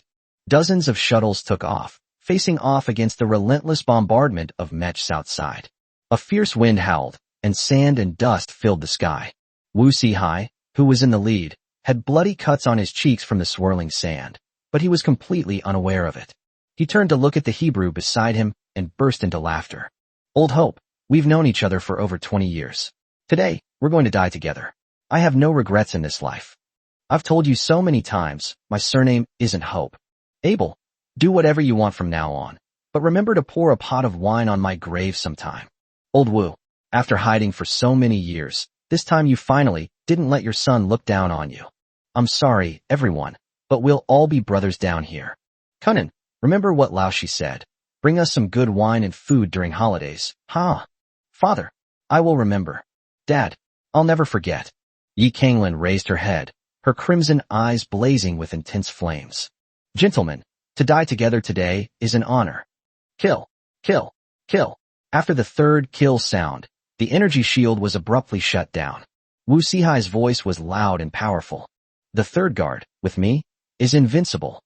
Dozens of shuttles took off, facing off against the relentless bombardment of mechs outside. A fierce wind howled, and sand and dust filled the sky. Wu Sihai, who was in the lead, had bloody cuts on his cheeks from the swirling sand, but he was completely unaware of it. He turned to look at the Hebrew beside him and burst into laughter. Old Hope, we've known each other for over 20 years. Today, we're going to die together. I have no regrets in this life. I've told you so many times, my surname isn't Hope. Abel, do whatever you want from now on, but remember to pour a pot of wine on my grave sometime. Old Wu, after hiding for so many years, this time you finally didn't let your son look down on you. I'm sorry, everyone, but we'll all be brothers down here. Kunin, remember what Lao Shi said. Bring us some good wine and food during holidays. Ha! Father, I will remember. Dad, I'll never forget. Yi Kanglin raised her head, her crimson eyes blazing with intense flames. Gentlemen, to die together today is an honor. Kill, kill, kill. After the 3rd kill sound, the energy shield was abruptly shut down. Wu Sihai's voice was loud and powerful. The 3rd guard, with me, is invincible.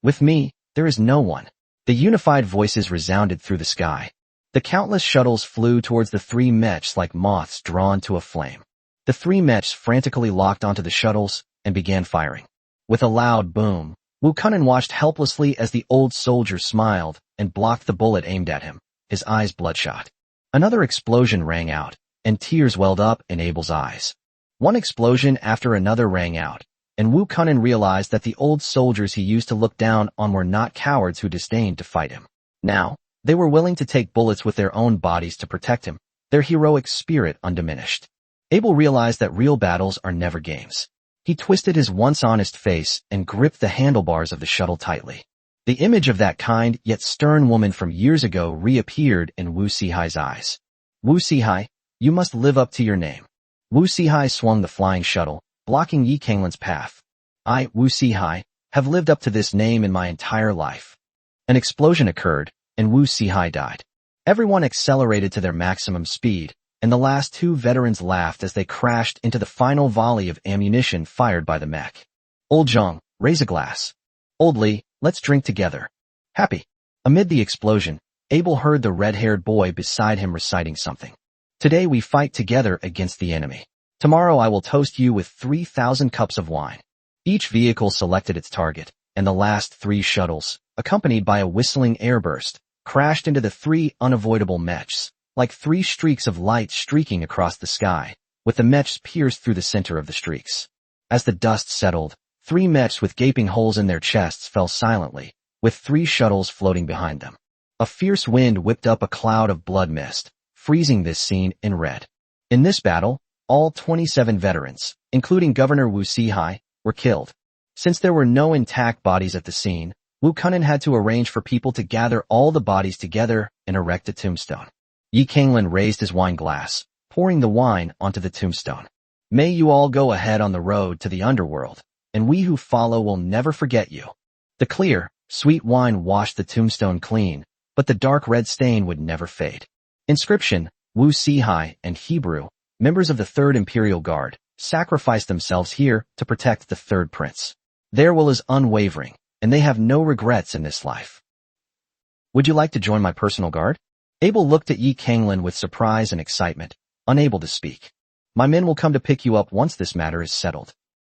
With me, there is no one. The unified voices resounded through the sky. The countless shuttles flew towards the 3 mechs like moths drawn to a flame. The 3 mechs frantically locked onto the shuttles and began firing. With a loud boom, Wu Kunin watched helplessly as the old soldier smiled and blocked the bullet aimed at him, his eyes bloodshot. Another explosion rang out, and tears welled up in Abel's eyes. One explosion after another rang out, and Wu Kunin realized that the old soldiers he used to look down on were not cowards who disdained to fight him. Now, they were willing to take bullets with their own bodies to protect him, their heroic spirit undiminished. Abel realized that real battles are never games. He twisted his once honest face and gripped the handlebars of the shuttle tightly. The image of that kind yet stern woman from years ago reappeared in Wu Sihai's eyes. Wu Sihai, you must live up to your name. Wu Sihai swung the flying shuttle, blocking Yi Kanglin's path. I, Wu Sihai, have lived up to this name in my entire life. An explosion occurred, and Wu Sihai died. Everyone accelerated to their maximum speed, and the last two veterans laughed as they crashed into the final volley of ammunition fired by the mech. Old Zhang, raise a glass. Old Li, let's drink together. Happy. Amid the explosion, Abel heard the red-haired boy beside him reciting something. Today we fight together against the enemy. Tomorrow I will toast you with 3,000 cups of wine. Each vehicle selected its target, and the last three shuttles, accompanied by a whistling airburst, crashed into the three unavoidable mechs, like three streaks of light streaking across the sky, with the mechs pierced through the center of the streaks. As the dust settled, three mechs with gaping holes in their chests fell silently, with three shuttles floating behind them. A fierce wind whipped up a cloud of blood mist, freezing this scene in red. In this battle, all 27 veterans, including Governor Wu Sihai, were killed. Since there were no intact bodies at the scene, Wu Kunin had to arrange for people to gather all the bodies together and erect a tombstone. Yi Kanglin raised his wine glass, pouring the wine onto the tombstone. May you all go ahead on the road to the underworld, and we who follow will never forget you. The clear, sweet wine washed the tombstone clean, but the dark red stain would never fade. Inscription: Wu Sihai and Hebrew, members of the 3rd Imperial Guard, sacrificed themselves here to protect the 3rd Prince. Their will is unwavering, and they have no regrets in this life. Would you like to join my personal guard? Abel looked at Yi Kanglin with surprise and excitement, unable to speak. My men will come to pick you up once this matter is settled.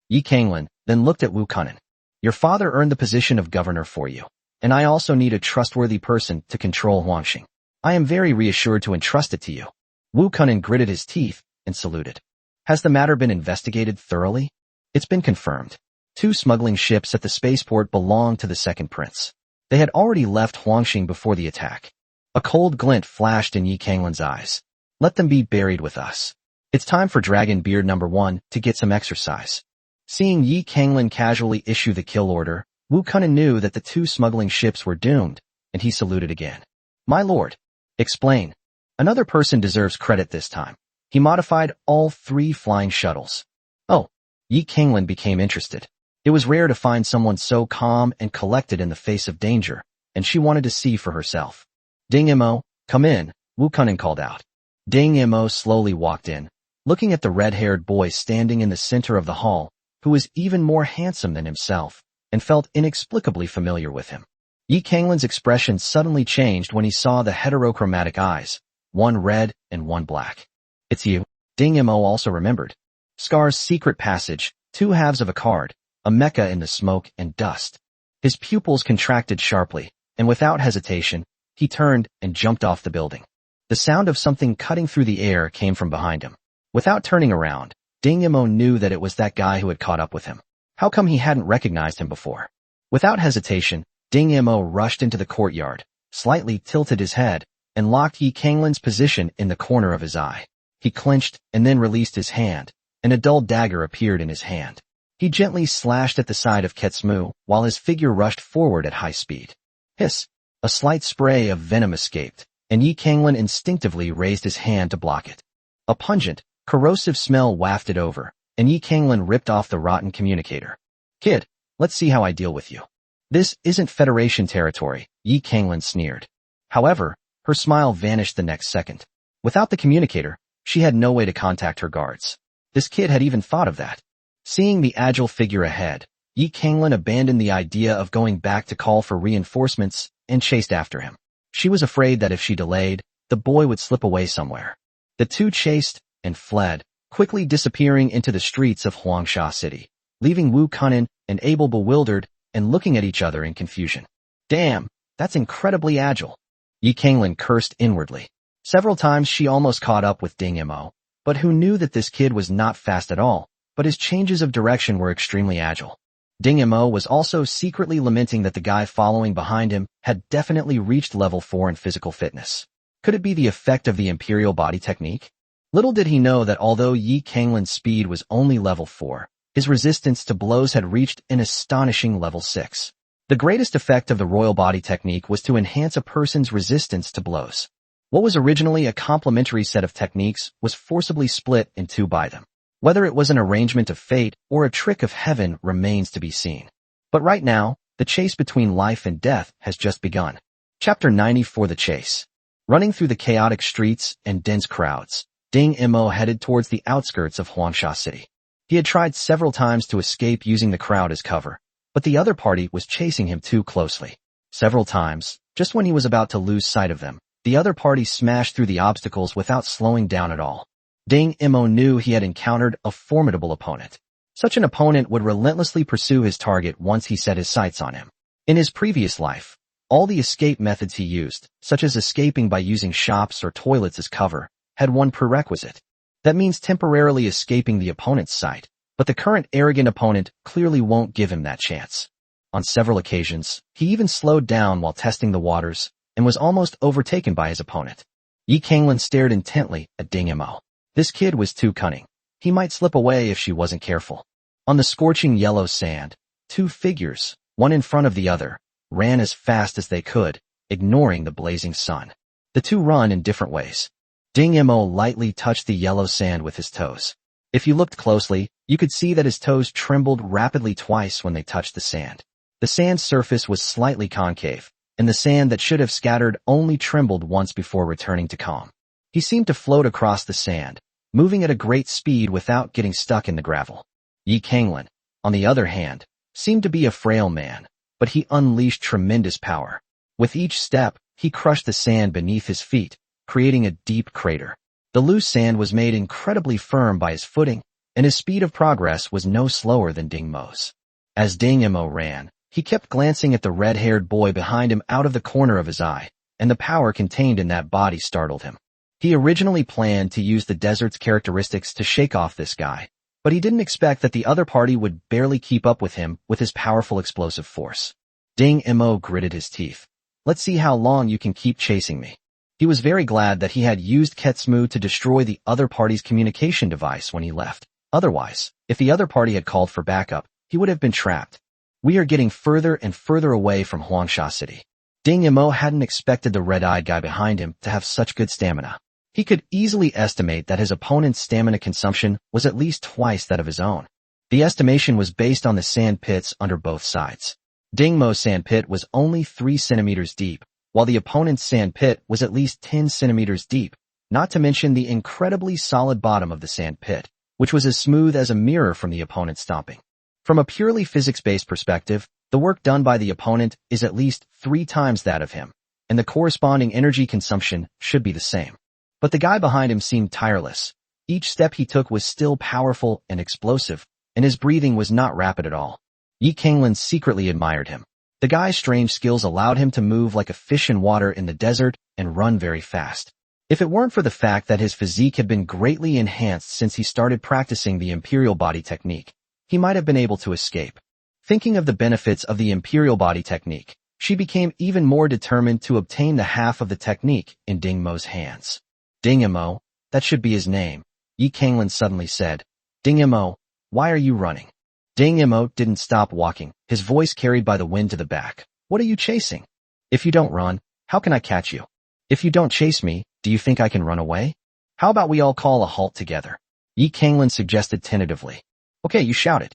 Yi Kanglin then looked at Wu Kunin. Your father earned the position of governor for you, and I also need a trustworthy person to control Huangxing. I am very reassured to entrust it to you. Wu Kunin gritted his teeth and saluted. Has the matter been investigated thoroughly? It's been confirmed. 2 smuggling ships at the spaceport belonged to the 2nd Prince. They had already left Huangxing before the attack. A cold glint flashed in Yi Kanglin's eyes. Let them be buried with us. It's time for Dragon Beard No. 1 to get some exercise. Seeing Yi Kanglin casually issue the kill order, Wu Kunin knew that the 2 smuggling ships were doomed, and he saluted again. My lord. Explain. Another person deserves credit this time. He modified all 3 flying shuttles. Oh. Yi Kanglin became interested. It was rare to find someone so calm and collected in the face of danger, and she wanted to see for herself. Ding Mo, come in, Wu Kunin called out. Ding Mo slowly walked in, looking at the red-haired boy standing in the center of the hall, who was even more handsome than himself, and felt inexplicably familiar with him. Yi Kanglin's expression suddenly changed when he saw the heterochromatic eyes, one red and one black. It's you. Ding Mo also remembered. Scar's secret passage, 2 halves of a card, a mecha in the smoke and dust. His pupils contracted sharply, and without hesitation, he turned and jumped off the building. The sound of something cutting through the air came from behind him. Without turning around, Ding Mo knew that it was that guy who had caught up with him. How come he hadn't recognized him before? Without hesitation, Ding Mo rushed into the courtyard, slightly tilted his head, and locked Yi Kanglin's position in the corner of his eye. He clenched and then released his hand, and a dull dagger appeared in his hand. He gently slashed at the side of Ketsmu while his figure rushed forward at high speed. Hiss! A slight spray of venom escaped, and Yi Kanglin instinctively raised his hand to block it. A pungent, corrosive smell wafted over, and Yi Kanglin ripped off the rotten communicator. Kid, let's see how I deal with you. This isn't Federation territory, Yi Kanglin sneered. However, her smile vanished the next second. Without the communicator, she had no way to contact her guards. This kid had even thought of that. Seeing the agile figure ahead, Yi Kanglin abandoned the idea of going back to call for reinforcements and chased after him. She was afraid that if she delayed, the boy would slip away somewhere. The 2 chased and fled, quickly disappearing into the streets of Huangsha City, leaving Wu Kunin and Abel bewildered and looking at each other in confusion. Damn, that's incredibly agile. Yi Kanglin cursed inwardly. Several times she almost caught up with Ding Mo, but who knew that this kid was not fast at all, but his changes of direction were extremely agile. Ding Mo was also secretly lamenting that the guy following behind him had definitely reached level 4 in physical fitness. Could it be the effect of the Imperial body technique? Little did he know that although Yi Kanglin's speed was only level 4, his resistance to blows had reached an astonishing level 6. The greatest effect of the royal body technique was to enhance a person's resistance to blows. What was originally a complementary set of techniques was forcibly split in 2 by them. Whether it was an arrangement of fate or a trick of heaven remains to be seen. But right now, the chase between life and death has just begun. Chapter 90 for the chase. Running through the chaotic streets and dense crowds, Ding Mo headed towards the outskirts of Huangsha City. He had tried several times to escape using the crowd as cover, but the other party was chasing him too closely. Several times, just when he was about to lose sight of them, the other party smashed through the obstacles without slowing down at all. Ding Mo knew he had encountered a formidable opponent. Such an opponent would relentlessly pursue his target once he set his sights on him. In his previous life, all the escape methods he used, such as escaping by using shops or toilets as cover, had one prerequisite. That means temporarily escaping the opponent's sight, but the current arrogant opponent clearly won't give him that chance. On several occasions, he even slowed down while testing the waters and was almost overtaken by his opponent. Yi Kanglin stared intently at Ding Mo. This kid was too cunning. He might slip away if she wasn't careful. On the scorching yellow sand, two figures, one in front of the other, ran as fast as they could, ignoring the blazing sun. The two run in different ways. Ding Mo lightly touched the yellow sand with his toes. If you looked closely, you could see that his toes trembled rapidly twice when they touched the sand. The sand's surface was slightly concave, and the sand that should have scattered only trembled once before returning to calm. He seemed to float across the sand, moving at a great speed without getting stuck in the gravel. Yi Kanglin, on the other hand, seemed to be a frail man, but he unleashed tremendous power. With each step, he crushed the sand beneath his feet, creating a deep crater. The loose sand was made incredibly firm by his footing, and his speed of progress was no slower than Ding Mo's. As Ding Mo ran, he kept glancing at the red-haired boy behind him out of the corner of his eye, and the power contained in that body startled him. He originally planned to use the desert's characteristics to shake off this guy, but he didn't expect that the other party would barely keep up with him with his powerful explosive force. Ding Mo gritted his teeth. Let's see how long you can keep chasing me. He was very glad that he had used Ketsmu to destroy the other party's communication device when he left. Otherwise, if the other party had called for backup, he would have been trapped. We are getting further and further away from Huangsha City. Ding Mo hadn't expected the red-eyed guy behind him to have such good stamina. He could easily estimate that his opponent's stamina consumption was at least twice that of his own. The estimation was based on the sand pits under both sides. Ding Mo's sand pit was only 3 centimeters deep, while the opponent's sand pit was at least 10 centimeters deep, not to mention the incredibly solid bottom of the sand pit, which was as smooth as a mirror from the opponent's stomping. From a purely physics-based perspective, the work done by the opponent is at least 3 times that of him, and the corresponding energy consumption should be the same. But the guy behind him seemed tireless. Each step he took was still powerful and explosive, and his breathing was not rapid at all. Yi Kanglin secretly admired him. The guy's strange skills allowed him to move like a fish in water in the desert and run very fast. If it weren't for the fact that his physique had been greatly enhanced since he started practicing the Imperial Body technique, he might have been able to escape. Thinking of the benefits of the Imperial Body technique, she became even more determined to obtain the half of the technique in Ding Mo's hands. Ding Mo, that should be his name, Yi Kanglin suddenly said. Ding Mo, why are you running? Ding Mo didn't stop walking, his voice carried by the wind to the back. What are you chasing? If you don't run, how can I catch you? If you don't chase me, do you think I can run away? How about we all call a halt together? Yi Kanglin suggested tentatively. Okay, you shouted.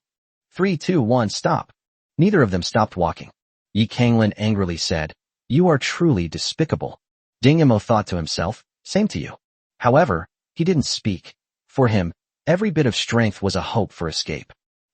3, 2, 1, stop. Neither of them stopped walking. Yi Kanglin angrily said, You are truly despicable. Ding Mo thought to himself, Same to you. However, he didn't speak. For him, every bit of strength was a hope for escape.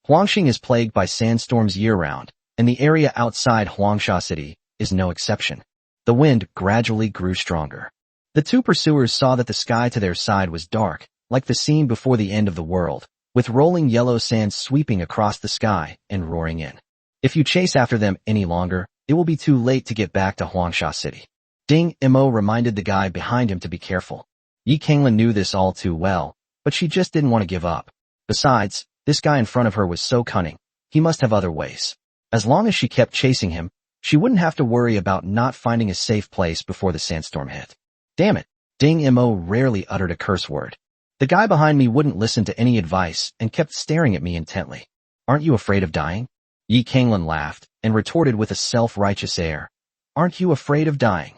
Huangxing is plagued by sandstorms year-round, and the area outside Huangsha City is no exception. The wind gradually grew stronger. The two pursuers saw that the sky to their side was dark, like the scene before the end of the world, with rolling yellow sand sweeping across the sky and roaring in. If you chase after them any longer, it will be too late to get back to Huangsha City. Ding Mo reminded the guy behind him to be careful. Yi Kanglin knew this all too well, but she just didn't want to give up. Besides, this guy in front of her was so cunning, he must have other ways. As long as she kept chasing him, she wouldn't have to worry about not finding a safe place before the sandstorm hit. Damn it, Ding Mo rarely uttered a curse word. The guy behind me wouldn't listen to any advice and kept staring at me intently. Aren't you afraid of dying? Yi Kanglin laughed and retorted with a self-righteous air. Aren't you afraid of dying?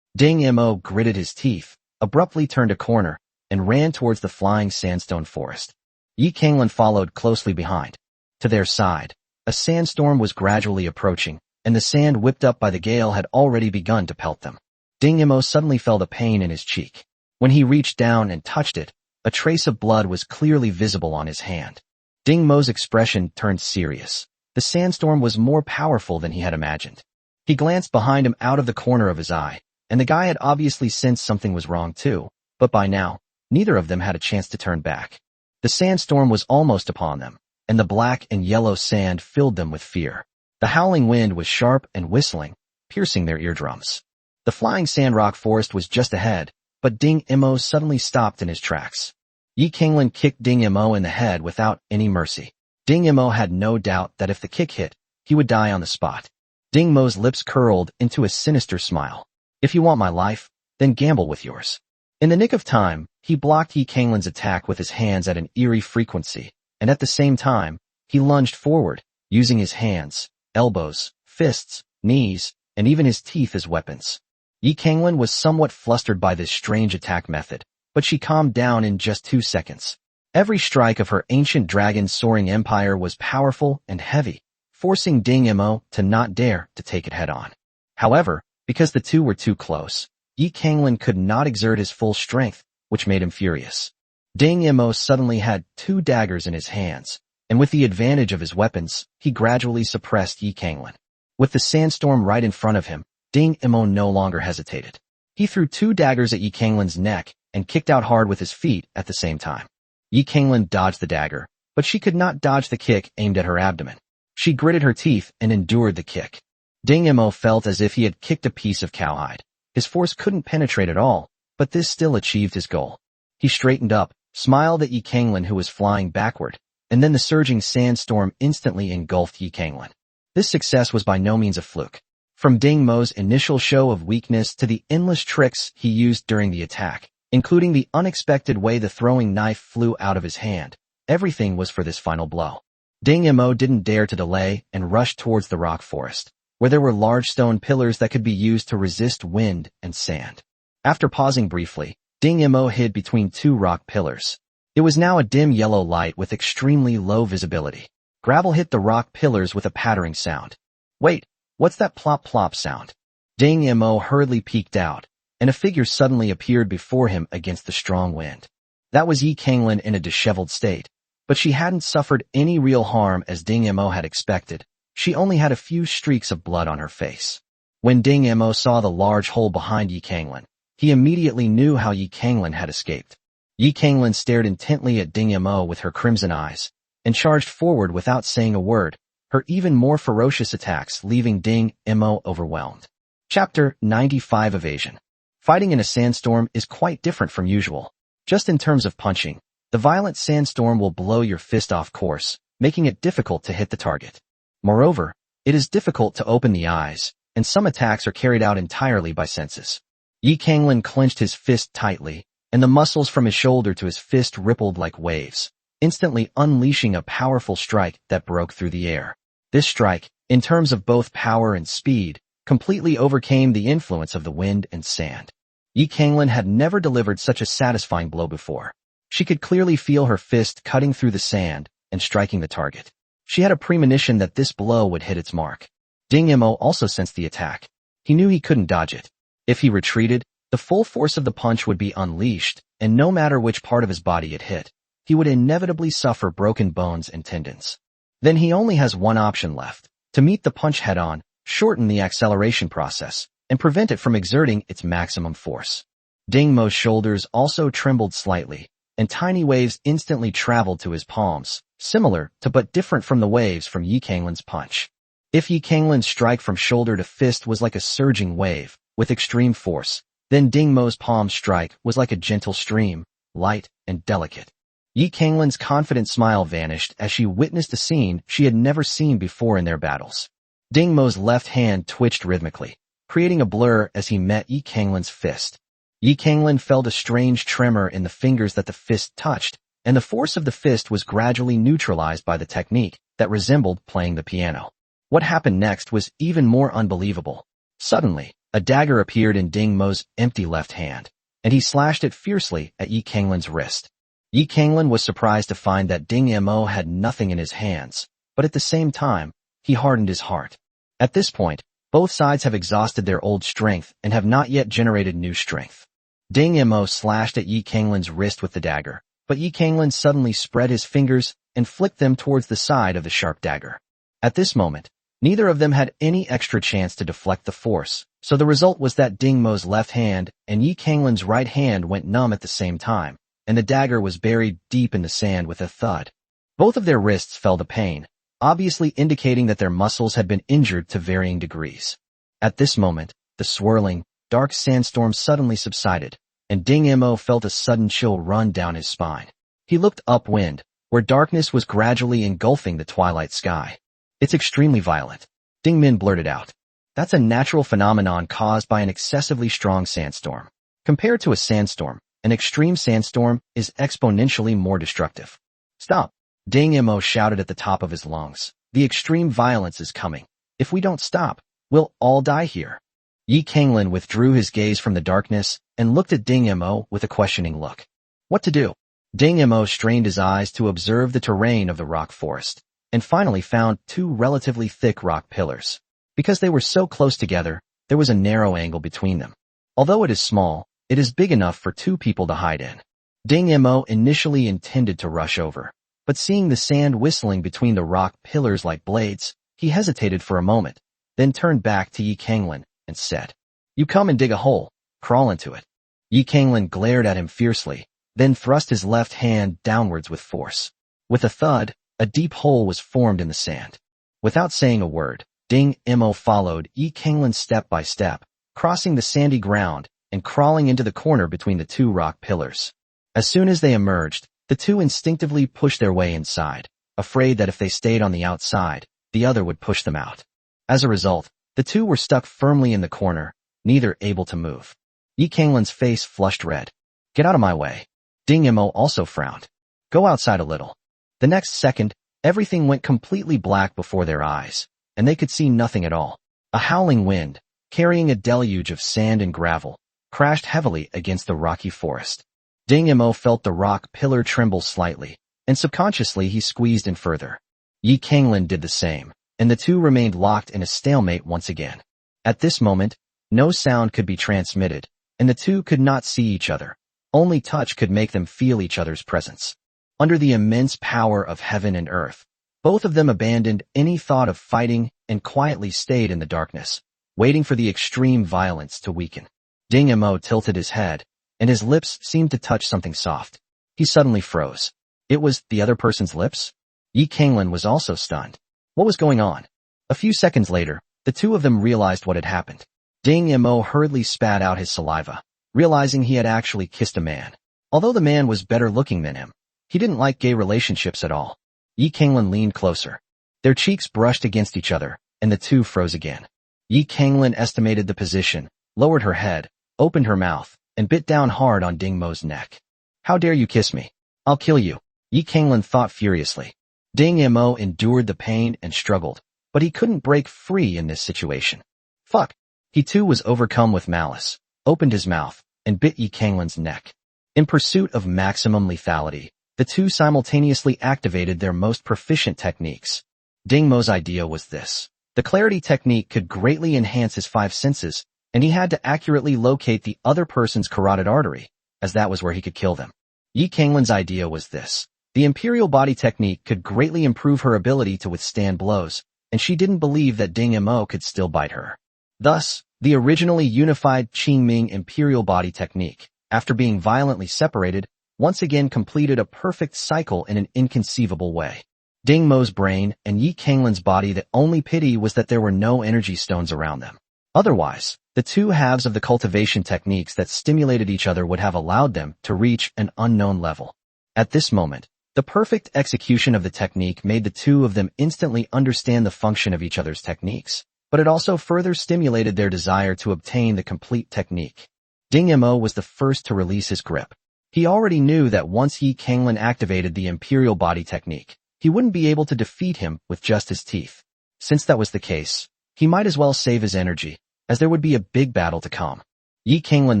Ding Mo gritted his teeth, abruptly turned a corner, and ran towards the flying sandstone forest. Yi Kanglin followed closely behind. To their side, A sandstorm was gradually approaching, and the sand whipped up by the gale had already begun to pelt them. Ding Imo suddenly felt a pain in his cheek. When he reached down and touched it, a trace of blood was clearly visible on his hand. Ding Mo's expression turned serious. The sandstorm was more powerful than he had imagined. He glanced behind him out of the corner of his eye, and the guy had obviously sensed something was wrong too, but by now, neither of them had a chance to turn back. The sandstorm was almost upon them, and the black and yellow sand filled them with fear. The howling wind was sharp and whistling, piercing their eardrums. The flying sand rock forest was just ahead, but Ding Imo suddenly stopped in his tracks. Yi Kanglan kicked Ding Imo in the head without any mercy. Ding Imo had no doubt that if the kick hit, he would die on the spot. Ding Mo's lips curled into a sinister smile. If you want my life, then gamble with yours. In the nick of time, he blocked Yi Kanglan's attack with his hands at an eerie frequency, and at the same time, he lunged forward, using his hands, elbows, fists, knees, and even his teeth as weapons. Yi Kanglan was somewhat flustered by this strange attack method, but she calmed down in just 2 seconds. Every strike of her ancient dragon soaring empire was powerful and heavy, forcing Ding Imo to not dare to take it head-on. However, because the two were too close, Yi Kanglan could not exert his full strength, which made him furious. Ding Imo suddenly had 2 daggers in his hands, and with the advantage of his weapons, he gradually suppressed Yi Kanglan. With the sandstorm right in front of him, Ding Imo no longer hesitated. He threw 2 daggers at Yi Kanglan's neck and kicked out hard with his feet at the same time. Yi Kanglan dodged the dagger, but she could not dodge the kick aimed at her abdomen. She gritted her teeth and endured the kick. Ding Imo felt as if he had kicked a piece of cowhide. His force couldn't penetrate at all, but this still achieved his goal. He straightened up, smiled at Yi Kanglan who was flying backward, and then the surging sandstorm instantly engulfed Yi Kanglan. This success was by no means a fluke. From Ding Mo's initial show of weakness to the endless tricks he used during the attack, including the unexpected way the throwing knife flew out of his hand, everything was for this final blow. Ding Imo didn't dare to delay and rushed towards the rock forest, where there were large stone pillars that could be used to resist wind and sand. After pausing briefly, Ding Imo hid between 2 rock pillars. It was now a dim yellow light with extremely low visibility. Gravel hit the rock pillars with a pattering sound. Wait, what's that plop-plop sound? Ding Imo hurriedly peeked out, and a figure suddenly appeared before him against the strong wind. That was Yi Kanglan in a disheveled state, but she hadn't suffered any real harm as Ding Imo had expected. She only had a few streaks of blood on her face. When Ding Imo saw the large hole behind Yi Kanglan, he immediately knew how Yi Kanglan had escaped. Yi Kanglan stared intently at Ding Imo with her crimson eyes, and charged forward without saying a word, her even more ferocious attacks leaving Ding Imo overwhelmed. Chapter 95 Evasion. Fighting in a sandstorm is quite different from usual. Just in terms of punching, the violent sandstorm will blow your fist off course, making it difficult to hit the target. Moreover, it is difficult to open the eyes, and some attacks are carried out entirely by senses. Yi Kanglan clenched his fist tightly, and the muscles from his shoulder to his fist rippled like waves, instantly unleashing a powerful strike that broke through the air. This strike, in terms of both power and speed, completely overcame the influence of the wind and sand. Yi Kanglan had never delivered such a satisfying blow before. She could clearly feel her fist cutting through the sand and striking the target. She had a premonition that this blow would hit its mark. Ding Imo also sensed the attack. He knew he couldn't dodge it. If he retreated, the full force of the punch would be unleashed, and no matter which part of his body it hit, he would inevitably suffer broken bones and tendons. Then he only has one option left: to meet the punch head-on, shorten the acceleration process, and prevent it from exerting its maximum force. Ding Mo's shoulders also trembled slightly, and tiny waves instantly traveled to his palms, similar to but different from the waves from Yi Kanglan's punch. If Yi Kanglan's strike from shoulder to fist was like a surging wave, with extreme force, then Ding Mo's palm strike was like a gentle stream, light and delicate. Yi Kanglan's confident smile vanished as she witnessed a scene she had never seen before in their battles. Ding Mo's left hand twitched rhythmically, creating a blur as he met Yi Kanglan's fist. Yi Kanglan felt a strange tremor in the fingers that the fist touched, and the force of the fist was gradually neutralized by the technique that resembled playing the piano. What happened next was even more unbelievable. Suddenly, a dagger appeared in Ding Mo's empty left hand, and he slashed it fiercely at Yi Kanglan's wrist. Yi Kanglan was surprised to find that Ding Mo had nothing in his hands, but at the same time, he hardened his heart. At this point, both sides have exhausted their old strength and have not yet generated new strength. Ding Mo slashed at Yi Kanglin's wrist with the dagger, but Yi Kanglin suddenly spread his fingers and flicked them towards the side of the sharp dagger. At this moment, neither of them had any extra chance to deflect the force, so the result was that Ding Mo's left hand and Yi Kanglin's right hand went numb at the same time, and the dagger was buried deep in the sand with a thud. Both of their wrists fell to pain, obviously indicating that their muscles had been injured to varying degrees. At this moment, the swirling, dark sandstorm suddenly subsided, and Ding Mo felt a sudden chill run down his spine. He looked upwind, where darkness was gradually engulfing the twilight sky. "It's extremely violent," Ding Min blurted out. "That's a natural phenomenon caused by an excessively strong sandstorm. Compared to a sandstorm, an extreme sandstorm is exponentially more destructive." "Stop!" Ding Mo shouted at the top of his lungs. "The extreme violence is coming. If we don't stop, we'll all die here." Yi Kanglin withdrew his gaze from the darkness and looked at Ding Mo with a questioning look. "What to do?" Ding Mo strained his eyes to observe the terrain of the rock forest, and finally found two relatively thick rock pillars. Because they were so close together, there was a narrow angle between them. Although it is small, it is big enough for two people to hide in. Ding Mo initially intended to rush over, but seeing the sand whistling between the rock pillars like blades, he hesitated for a moment, then turned back to Yi Kanglin and said, "You come and dig a hole, crawl into it." Yi Kanglin glared at him fiercely, then thrust his left hand downwards with force. With a thud, a deep hole was formed in the sand. Without saying a word, Ding Mo followed Yi Kanglin step by step, crossing the sandy ground and crawling into the corner between the two rock pillars. As soon as they emerged, the two instinctively pushed their way inside, afraid that if they stayed on the outside, the other would push them out. As a result, the two were stuck firmly in the corner, neither able to move. Yi Kanglin's face flushed red. "Get out of my way." Ding Mo also frowned. "Go outside a little." The next second, everything went completely black before their eyes, and they could see nothing at all. A howling wind, carrying a deluge of sand and gravel, crashed heavily against the rocky forest. Ding Mo felt the rock pillar tremble slightly, and subconsciously he squeezed in further. Yi Kanglin did the same, and the two remained locked in a stalemate once again. At this moment, no sound could be transmitted, and the two could not see each other. Only touch could make them feel each other's presence. Under the immense power of heaven and earth, both of them abandoned any thought of fighting and quietly stayed in the darkness, waiting for the extreme violence to weaken. Ding Mo tilted his head, and his lips seemed to touch something soft. He suddenly froze. It was the other person's lips? Yi Kanglin was also stunned. What was going on? A few seconds later, the two of them realized what had happened. Ding Mo hurriedly spat out his saliva, realizing he had actually kissed a man. Although the man was better looking than him, he didn't like gay relationships at all. Yi Kanglin leaned closer. Their cheeks brushed against each other, and the two froze again. Yi Kanglin estimated the position, lowered her head, opened her mouth, and bit down hard on Ding Mo's neck. "How dare you kiss me? I'll kill you," Yi Kanglin thought furiously. Ding Mo endured the pain and struggled, but he couldn't break free in this situation. Fuck. He too was overcome with malice, opened his mouth, and bit Yi Kanglin's neck. In pursuit of maximum lethality, the two simultaneously activated their most proficient techniques. Ding Mo's idea was this. The clarity technique could greatly enhance his five senses, and he had to accurately locate the other person's carotid artery, as that was where he could kill them. Yi Kanglin's idea was this. The imperial body technique could greatly improve her ability to withstand blows, and she didn't believe that Ding Mo could still bite her. Thus, the originally unified Qingming imperial body technique, after being violently separated, once again completed a perfect cycle in an inconceivable way. Ding Mo's brain and Yi Kanglin's body, the only pity was that there were no energy stones around them. Otherwise, the two halves of the cultivation techniques that stimulated each other would have allowed them to reach an unknown level. At this moment, the perfect execution of the technique made the two of them instantly understand the function of each other's techniques, but it also further stimulated their desire to obtain the complete technique. Ding Mo was the first to release his grip. He already knew that once Yi Kanglin activated the imperial body technique, he wouldn't be able to defeat him with just his teeth. Since that was the case, he might as well save his energy, as there would be a big battle to come. Yi Kanglin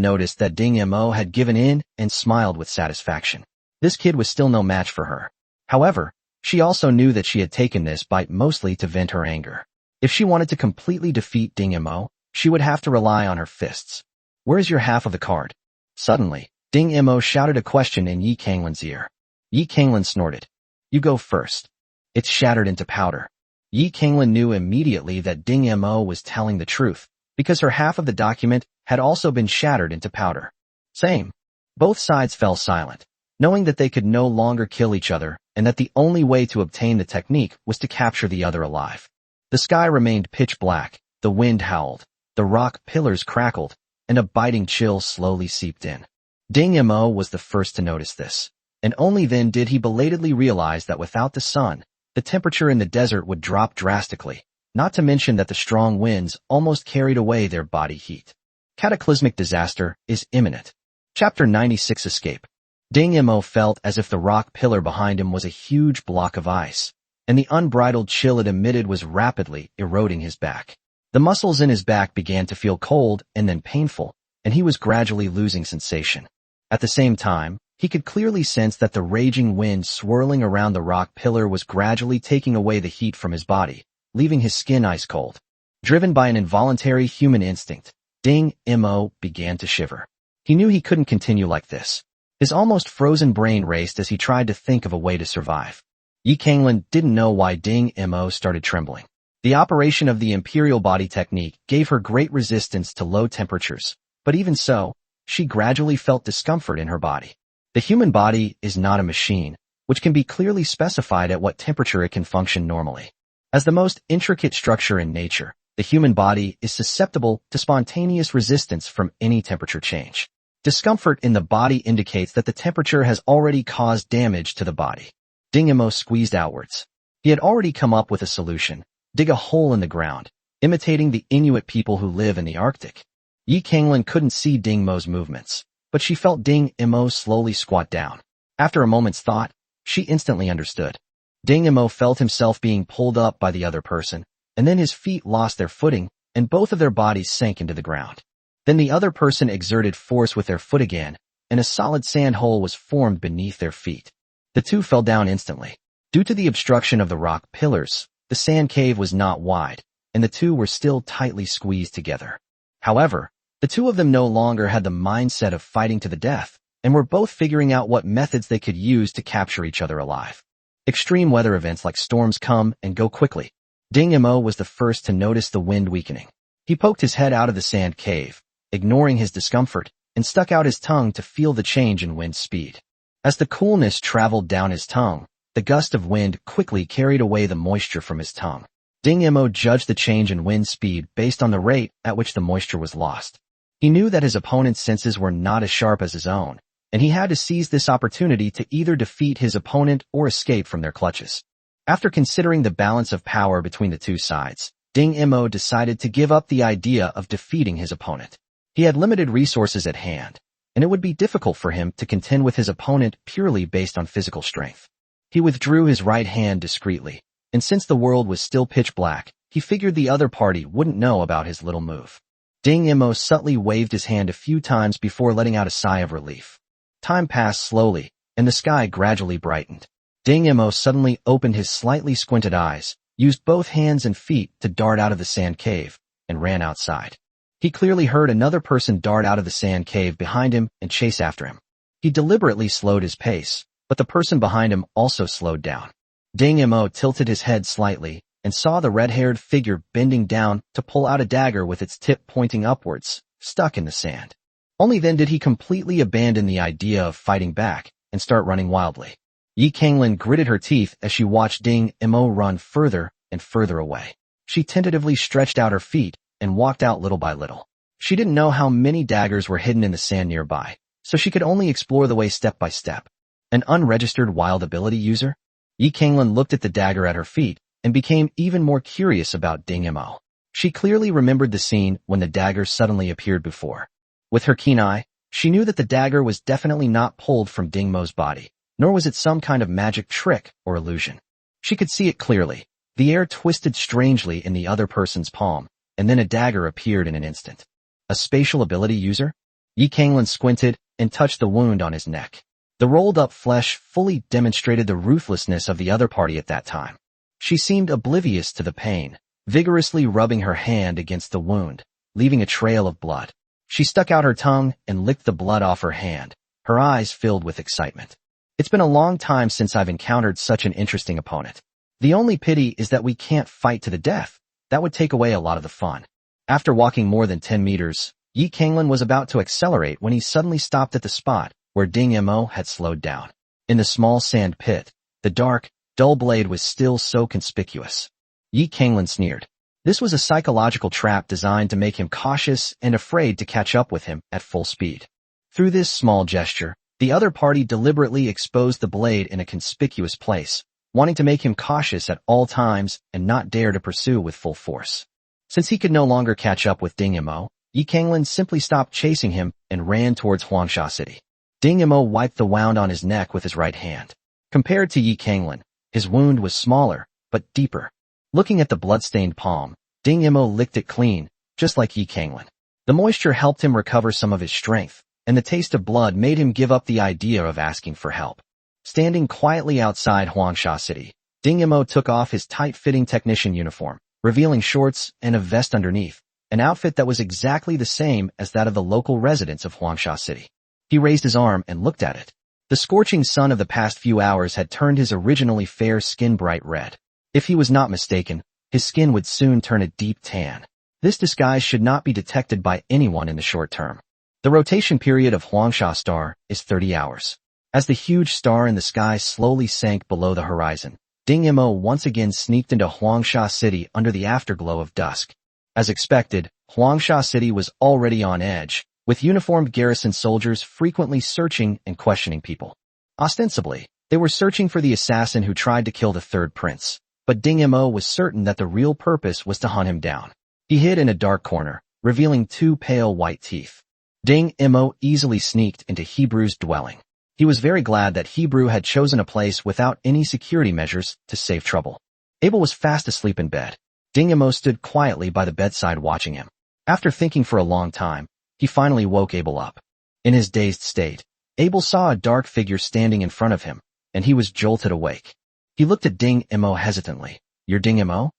noticed that Ding Mo had given in and smiled with satisfaction. This kid was still no match for her. However, She also knew that she had taken this bite mostly to vent her anger. If she wanted to completely defeat Ding Mo, she would have to rely on her fists. Where's your half of the card? Suddenly, Ding Mo shouted a question in Yi Kanglin's ear. Yi Kanglin snorted. You go first. It's shattered into powder. Yi Kanglin knew immediately that Ding Mo was telling the truth, because her half of the document had also been shattered into powder. Same. Both sides fell silent, knowing that they could no longer kill each other and that the only way to obtain the technique was to capture the other alive. The sky remained pitch black, the wind howled, the rock pillars crackled, and a biting chill slowly seeped in. Ding Mo was the first to notice this, and only then did he belatedly realize that without the sun, the temperature in the desert would drop drastically, not to mention that the strong winds almost carried away their body heat. Cataclysmic disaster is imminent. Chapter 96 Escape. Ding Mo felt as if the rock pillar behind him was a huge block of ice, and the unbridled chill it emitted was rapidly eroding his back. The muscles in his back began to feel cold and then painful, and he was gradually losing sensation. At the same time, he could clearly sense that the raging wind swirling around the rock pillar was gradually taking away the heat from his body, leaving his skin ice cold. Driven by an involuntary human instinct, Ding Mo began to shiver. He knew he couldn't continue like this. His almost frozen brain raced as he tried to think of a way to survive. Yi Kanglin didn't know why Ding Mo started trembling. The operation of the Imperial Body Technique gave her great resistance to low temperatures, but even so, she gradually felt discomfort in her body. The human body is not a machine, which can be clearly specified at what temperature it can function normally. As the most intricate structure in nature, the human body is susceptible to spontaneous resistance from any temperature change. Discomfort in the body indicates that the temperature has already caused damage to the body. Ding Mo squeezed outwards. He had already come up with a solution: dig a hole in the ground, imitating the Inuit people who live in the Arctic. Yi Kanglin couldn't see Ding Mo's movements, but she felt Ding Mo slowly squat down. After a moment's thought, she instantly understood. Ding Mo felt himself being pulled up by the other person, and then his feet lost their footing, and both of their bodies sank into the ground. Then the other person exerted force with their foot again, and a solid sand hole was formed beneath their feet. The two fell down instantly. Due to the obstruction of the rock pillars, the sand cave was not wide, and the two were still tightly squeezed together. However, the two of them no longer had the mindset of fighting to the death, and were both figuring out what methods they could use to capture each other alive. Extreme weather events like storms come and go quickly. Ding Mo was the first to notice the wind weakening. He poked his head out of the sand cave, ignoring his discomfort, and stuck out his tongue to feel the change in wind speed. As the coolness traveled down his tongue, the gust of wind quickly carried away the moisture from his tongue. Ding Mo judged the change in wind speed based on the rate at which the moisture was lost. He knew that his opponent's senses were not as sharp as his own, and he had to seize this opportunity to either defeat his opponent or escape from their clutches. After considering the balance of power between the two sides, Ding Mo decided to give up the idea of defeating his opponent. He had limited resources at hand, and it would be difficult for him to contend with his opponent purely based on physical strength. He withdrew his right hand discreetly, and since the world was still pitch black, he figured the other party wouldn't know about his little move. Ding Mo subtly waved his hand a few times before letting out a sigh of relief. Time passed slowly, and the sky gradually brightened. Ding Mo suddenly opened his slightly squinted eyes, used both hands and feet to dart out of the sand cave, and ran outside. He clearly heard another person dart out of the sand cave behind him and chase after him. He deliberately slowed his pace, but the person behind him also slowed down. Ding Mo tilted his head slightly and saw the red-haired figure bending down to pull out a dagger with its tip pointing upwards, stuck in the sand. Only then did he completely abandon the idea of fighting back and start running wildly. Yi Kanglin gritted her teeth as she watched Ding Mo run further and further away. She tentatively stretched out her feet and walked out little by little. She didn't know how many daggers were hidden in the sand nearby, so she could only explore the way step by step. An unregistered wild ability user? Yi Kanglin looked at the dagger at her feet and became even more curious about Ding Mo. She clearly remembered the scene when the dagger suddenly appeared before. With her keen eye, she knew that the dagger was definitely not pulled from Ding Mo's body, nor was it some kind of magic trick or illusion. She could see it clearly. The air twisted strangely in the other person's palm, and then a dagger appeared in an instant. A spatial ability user? Yi Kanglin squinted and touched the wound on his neck. The rolled-up flesh fully demonstrated the ruthlessness of the other party at that time. She seemed oblivious to the pain, vigorously rubbing her hand against the wound, leaving a trail of blood. She stuck out her tongue and licked the blood off her hand, her eyes filled with excitement. It's been a long time since I've encountered such an interesting opponent. The only pity is that we can't fight to the death. That would take away a lot of the fun. After walking more than 10 meters, Yi Kanglin was about to accelerate when he suddenly stopped at the spot where Ding Mo had slowed down. In the small sand pit, the dark, dull blade was still so conspicuous. Yi Kanglin sneered. This was a psychological trap designed to make him cautious and afraid to catch up with him at full speed. Through this small gesture, the other party deliberately exposed the blade in a conspicuous place, wanting to make him cautious at all times and not dare to pursue with full force. Since he could no longer catch up with Ding Mo, Yi Kanglin simply stopped chasing him and ran towards Huangsha City. Ding Mo wiped the wound on his neck with his right hand. Compared to Yi Kanglin, his wound was smaller, but deeper. Looking at the blood-stained palm, Ding Mo licked it clean, just like Yi Kanglin. The moisture helped him recover some of his strength, and the taste of blood made him give up the idea of asking for help. Standing quietly outside Huangsha City, Ding Mo took off his tight-fitting technician uniform, revealing shorts and a vest underneath, an outfit that was exactly the same as that of the local residents of Huangsha City. He raised his arm and looked at it. The scorching sun of the past few hours had turned his originally fair skin bright red. If he was not mistaken, his skin would soon turn a deep tan. This disguise should not be detected by anyone in the short term. The rotation period of Huangsha Star is 30 hours. As the huge star in the sky slowly sank below the horizon, Ding Mo once again sneaked into Huangsha City under the afterglow of dusk. As expected, Huangsha City was already on edge, with uniformed garrison soldiers frequently searching and questioning people. Ostensibly, they were searching for the assassin who tried to kill the third prince, but Ding Mo was certain that the real purpose was to hunt him down. He hid in a dark corner, revealing 2 pale white teeth. Ding Mo easily sneaked into Hebrew's dwelling. He was very glad that Hebrew had chosen a place without any security measures to save trouble. Abel was fast asleep in bed. Ding Mo stood quietly by the bedside watching him. After thinking for a long time, he finally woke Abel up. In his dazed state, Abel saw a dark figure standing in front of him, and he was jolted awake. He looked at Ding Mo hesitantly. "You're Ding Mo?"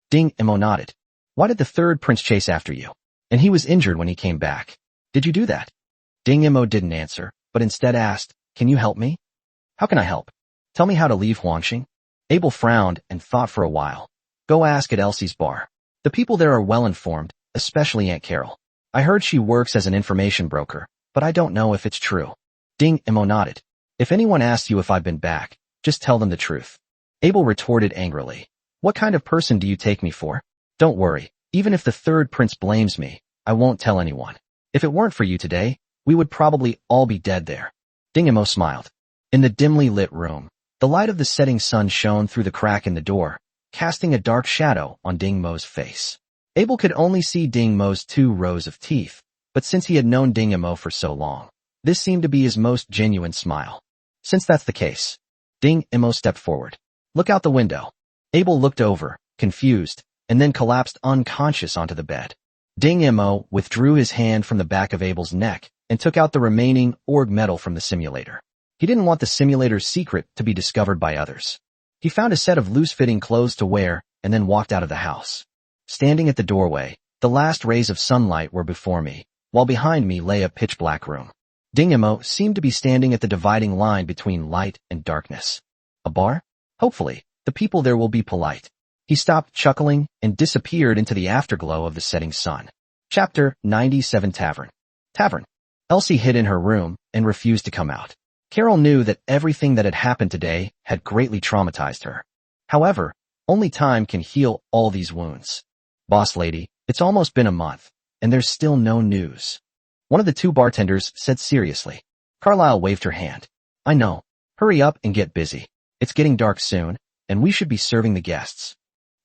Ding Mo nodded. "Why did the third prince chase after you? And he was injured when he came back. Did you do that?" Ding Mo didn't answer, but instead asked, "Can you help me?" "How can I help? Tell me how to leave Huangxing." Abel frowned and thought for a while. "Go ask at Elsie's bar. The people there are well informed, especially Aunt Carol. I heard she works as an information broker, but I don't know if it's true." Ding Mo nodded. "If anyone asks you if I've been back, just tell them the truth." Abel retorted angrily. "What kind of person do you take me for? Don't worry, even if the third prince blames me, I won't tell anyone. If it weren't for you today, we would probably all be dead there." Ding Mo smiled. In the dimly lit room, the light of the setting sun shone through the crack in the door, casting a dark shadow on Ding Mo's face. Abel could only see Ding Mo's 2 rows of teeth, but since he had known Ding Mo for so long, this seemed to be his most genuine smile. Since that's the case, Ding Mo stepped forward. "Look out the window." Abel looked over, confused, and then collapsed unconscious onto the bed. Ding Mo withdrew his hand from the back of Abel's neck and took out the remaining org metal from the simulator. He didn't want the simulator's secret to be discovered by others. He found a set of loose-fitting clothes to wear and then walked out of the house. Standing at the doorway, the last rays of sunlight were before me, while behind me lay a pitch-black room. Ding Mo seemed to be standing at the dividing line between light and darkness. A bar? Hopefully, the people there will be polite. He stopped chuckling and disappeared into the afterglow of the setting sun. Chapter 97 Tavern. Elsie hid in her room and refused to come out. Carol knew that everything that had happened today had greatly traumatized her. However, only time can heal all these wounds. "Boss lady, it's almost been a month, and there's still no news," one of the 2 bartenders said seriously. Carlyle waved her hand. "I know. Hurry up and get busy. It's getting dark soon, and we should be serving the guests."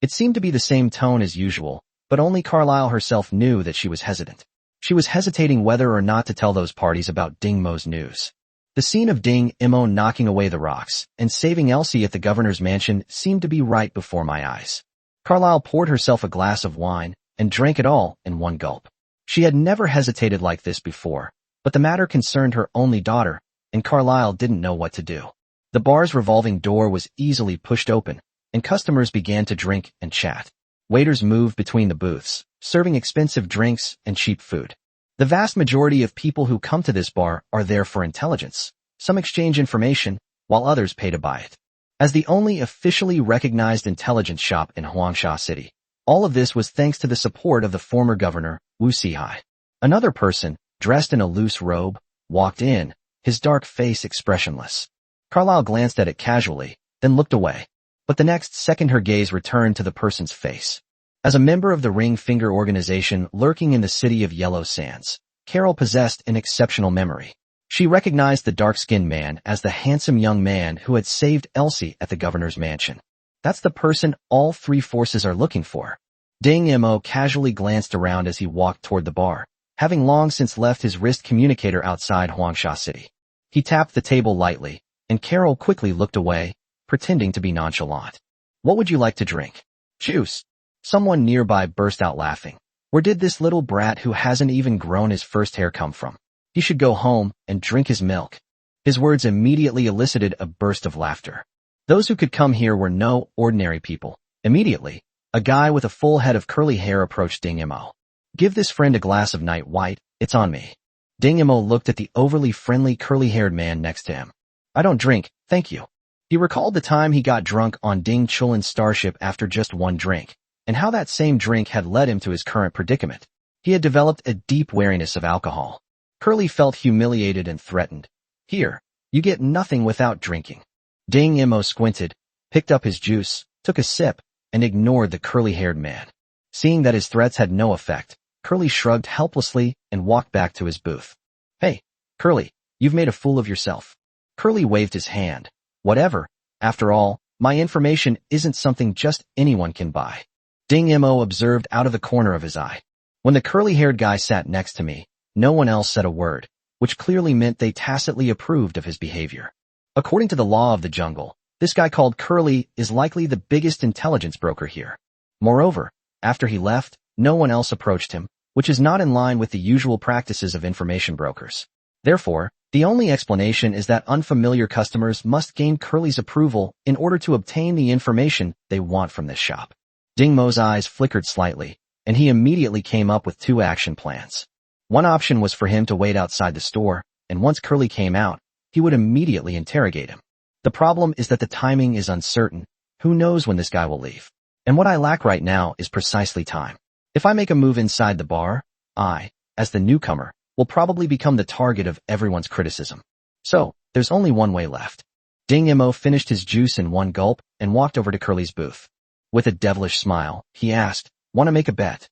It seemed to be the same tone as usual, but only Carlyle herself knew that she was hesitant. She was hesitating whether or not to tell those parties about Ding Mo's news. The scene of Ding Mo knocking away the rocks and saving Elsie at the governor's mansion seemed to be right before my eyes. Carlyle poured herself a glass of wine and drank it all in one gulp. She had never hesitated like this before, but the matter concerned her only daughter, and Carlyle didn't know what to do. The bar's revolving door was easily pushed open, and customers began to drink and chat. Waiters moved between the booths, serving expensive drinks and cheap food. The vast majority of people who come to this bar are there for intelligence. Some exchange information, while others pay to buy it. As the only officially recognized intelligence shop in Huangsha City, all of this was thanks to the support of the former governor, Wu Sihai. Another person, dressed in a loose robe, walked in, his dark face expressionless. Carlyle glanced at it casually, then looked away. But the next second her gaze returned to the person's face. As a member of the Ring Finger organization lurking in the city of Yellow Sands, Carol possessed an exceptional memory. She recognized the dark-skinned man as the handsome young man who had saved Elsie at the governor's mansion. That's the person all three forces are looking for. Ding Mo casually glanced around as he walked toward the bar, having long since left his wrist communicator outside Huangsha City. He tapped the table lightly, and Carol quickly looked away, pretending to be nonchalant. What would you like to drink? Juice. Someone nearby burst out laughing. Where did this little brat who hasn't even grown his first hair come from? He should go home and drink his milk. His words immediately elicited a burst of laughter. Those who could come here were no ordinary people. Immediately, a guy with a full head of curly hair approached Ding Mo. Give this friend a glass of night white, it's on me. Ding Mo looked at the overly friendly curly-haired man next to him. I don't drink, thank you. He recalled the time he got drunk on Ding Chulin's starship after just one drink, and how that same drink had led him to his current predicament. He had developed a deep wariness of alcohol. Curly felt humiliated and threatened. Here, you get nothing without drinking. Ding Mo squinted, picked up his juice, took a sip, and ignored the curly-haired man. Seeing that his threats had no effect, Curly shrugged helplessly and walked back to his booth. Hey, Curly, you've made a fool of yourself. Curly waved his hand. Whatever, after all, my information isn't something just anyone can buy. Ding Mo observed out of the corner of his eye. When the curly-haired guy sat next to me, no one else said a word, which clearly meant they tacitly approved of his behavior. According to the law of the jungle, this guy called Curly is likely the biggest intelligence broker here. Moreover, after he left, no one else approached him, which is not in line with the usual practices of information brokers. Therefore, the only explanation is that unfamiliar customers must gain Curly's approval in order to obtain the information they want from this shop. Ding Mo's eyes flickered slightly, and he immediately came up with two action plans. One option was for him to wait outside the store, and once Curly came out, he would immediately interrogate him. The problem is that the timing is uncertain. Who knows when this guy will leave? And what I lack right now is precisely time. If I make a move inside the bar, I, as the newcomer, will probably become the target of everyone's criticism. So, there's only one way left. Ding Mo finished his juice in one gulp and walked over to Curly's booth. With a devilish smile, he asked, "Want to make a bet?"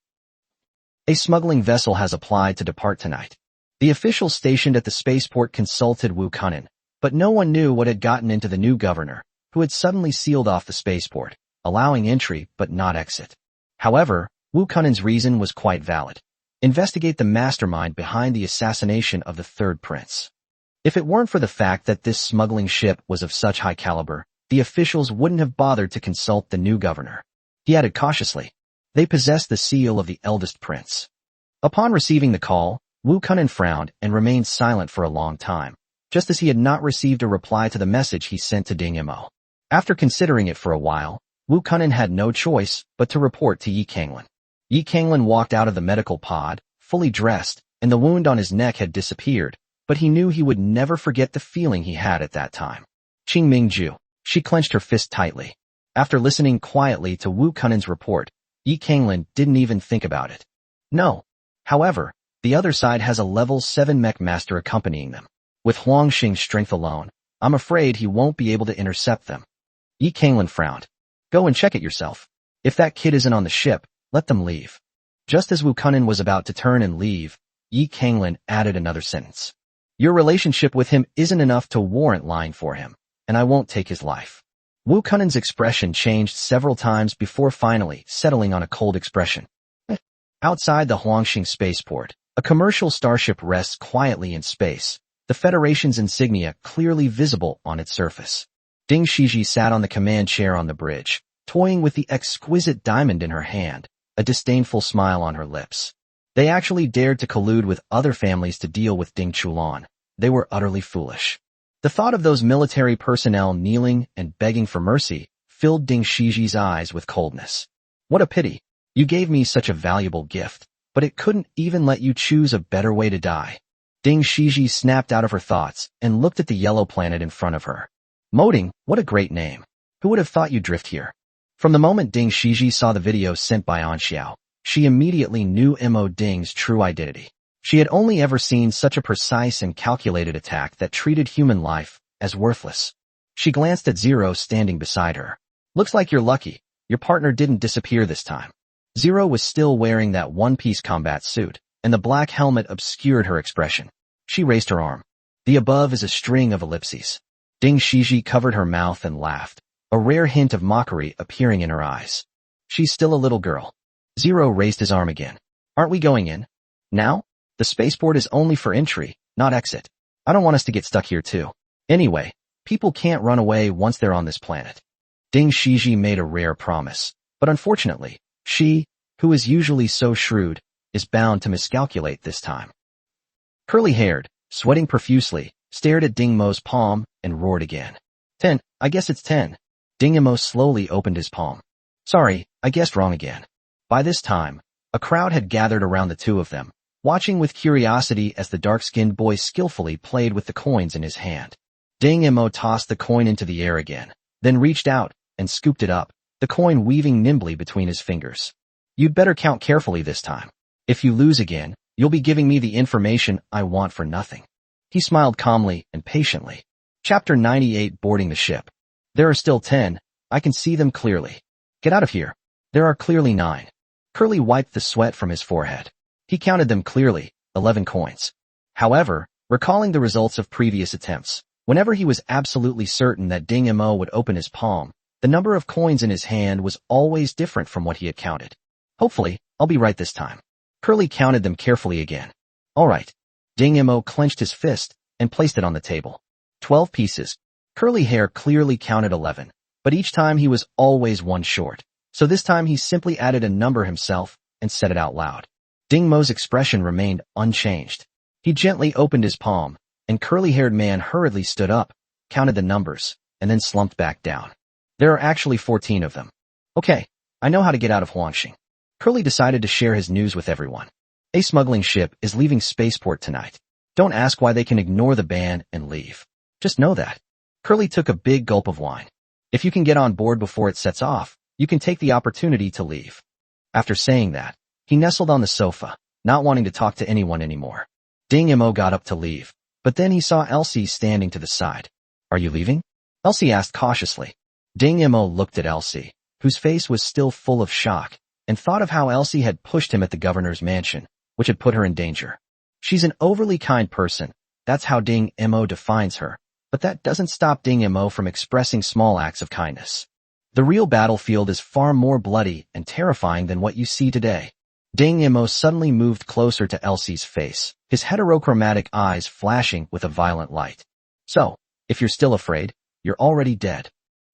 A smuggling vessel has applied to depart tonight. The officials stationed at the spaceport consulted Wu Kunin, but no one knew what had gotten into the new governor, who had suddenly sealed off the spaceport, allowing entry but not exit. However, Wu Kunin's reason was quite valid. Investigate the mastermind behind the assassination of the third prince. If it weren't for the fact that this smuggling ship was of such high caliber, the officials wouldn't have bothered to consult the new governor. He added cautiously, they possess the seal of the eldest prince. Upon receiving the call, Wu Kunin frowned and remained silent for a long time, just as he had not received a reply to the message he sent to Ding Mo. After considering it for a while, Wu Kunin had no choice but to report to Yi Kanglin. Yi Kanglin walked out of the medical pod, fully dressed, and the wound on his neck had disappeared, but he knew he would never forget the feeling he had at that time. Qing Mingju. She clenched her fist tightly. After listening quietly to Wu Kunin's report, Yi Kanglin didn't even think about it. No. However, the other side has a level 7 mech master accompanying them. With Huang Xing's strength alone, I'm afraid he won't be able to intercept them. Yi Kanglin frowned. Go and check it yourself. If that kid isn't on the ship, let them leave. Just as Wu Kunin was about to turn and leave, Yi Kanglin added another sentence. Your relationship with him isn't enough to warrant lying for him, and I won't take his life. Wu Kunin's expression changed several times before finally settling on a cold expression. Outside the Huangxing spaceport, a commercial starship rests quietly in space, the Federation's insignia clearly visible on its surface. Ding Shiji sat on the command chair on the bridge, toying with the exquisite diamond in her hand, a disdainful smile on her lips. They actually dared to collude with other families to deal with Ding Chulan. They were utterly foolish. The thought of those military personnel kneeling and begging for mercy filled Ding Shiji's eyes with coldness. What a pity. You gave me such a valuable gift, but it couldn't even let you choose a better way to die. Ding Shiji snapped out of her thoughts and looked at the yellow planet in front of her. Moding, what a great name. Who would have thought you'd drift here? From the moment Ding Shiji saw the video sent by Anxiao, she immediately knew Mo Ding's true identity. She had only ever seen such a precise and calculated attack that treated human life as worthless. She glanced at Zero standing beside her. Looks like you're lucky. Your partner didn't disappear this time. Zero was still wearing that one-piece combat suit, and the black helmet obscured her expression. She raised her arm. The above is a string of ellipses. Ding Shiji covered her mouth and laughed, a rare hint of mockery appearing in her eyes. She's still a little girl. Zero raised his arm again. Aren't we going in? Now? The spaceport is only for entry, not exit. I don't want us to get stuck here too. Anyway, people can't run away once they're on this planet. Ding Shiji made a rare promise, but unfortunately, she, who is usually so shrewd, is bound to miscalculate this time. Curly-haired, sweating profusely, stared at Ding Mo's palm and roared again. 10, I guess it's 10. Ding Mo slowly opened his palm. Sorry, I guessed wrong again. By this time, a crowd had gathered around the two of them, watching with curiosity as the dark-skinned boy skillfully played with the coins in his hand. Ding Mo tossed the coin into the air again, then reached out and scooped it up, the coin weaving nimbly between his fingers. You'd better count carefully this time. If you lose again, you'll be giving me the information I want for nothing. He smiled calmly and patiently. Chapter 98, Boarding the Ship. There are still 10. I can see them clearly. Get out of here. There are clearly 9. Curly wiped the sweat from his forehead. He counted them clearly, 11 coins. However, recalling the results of previous attempts, whenever he was absolutely certain that Ding Mo would open his palm, the number of coins in his hand was always different from what he had counted. Hopefully, I'll be right this time. Curly counted them carefully again. All right. Ding Mo clenched his fist and placed it on the table. 12 pieces. Curly hair clearly counted 11, but each time he was always one short, so this time he simply added a number himself and said it out loud. Ding Mo's expression remained unchanged. He gently opened his palm, and curly-haired man hurriedly stood up, counted the numbers, and then slumped back down. There are actually 14 of them. Okay, I know how to get out of Huangxing. Curly decided to share his news with everyone. A smuggling ship is leaving spaceport tonight. Don't ask why they can ignore the ban and leave. Just know that. Curly took a big gulp of wine. If you can get on board before it sets off, you can take the opportunity to leave. After saying that, he nestled on the sofa, not wanting to talk to anyone anymore. Ding Mo got up to leave, but then he saw Elsie standing to the side. Are you leaving? Elsie asked cautiously. Ding Mo looked at Elsie, whose face was still full of shock, and thought of how Elsie had pushed him at the governor's mansion, which had put her in danger. She's an overly kind person, that's how Ding Mo defines her, but that doesn't stop Ding Mo from expressing small acts of kindness. The real battlefield is far more bloody and terrifying than what you see today. Ding Mo suddenly moved closer to Elsie's face, his heterochromatic eyes flashing with a violent light. So, if you're still afraid, you're already dead.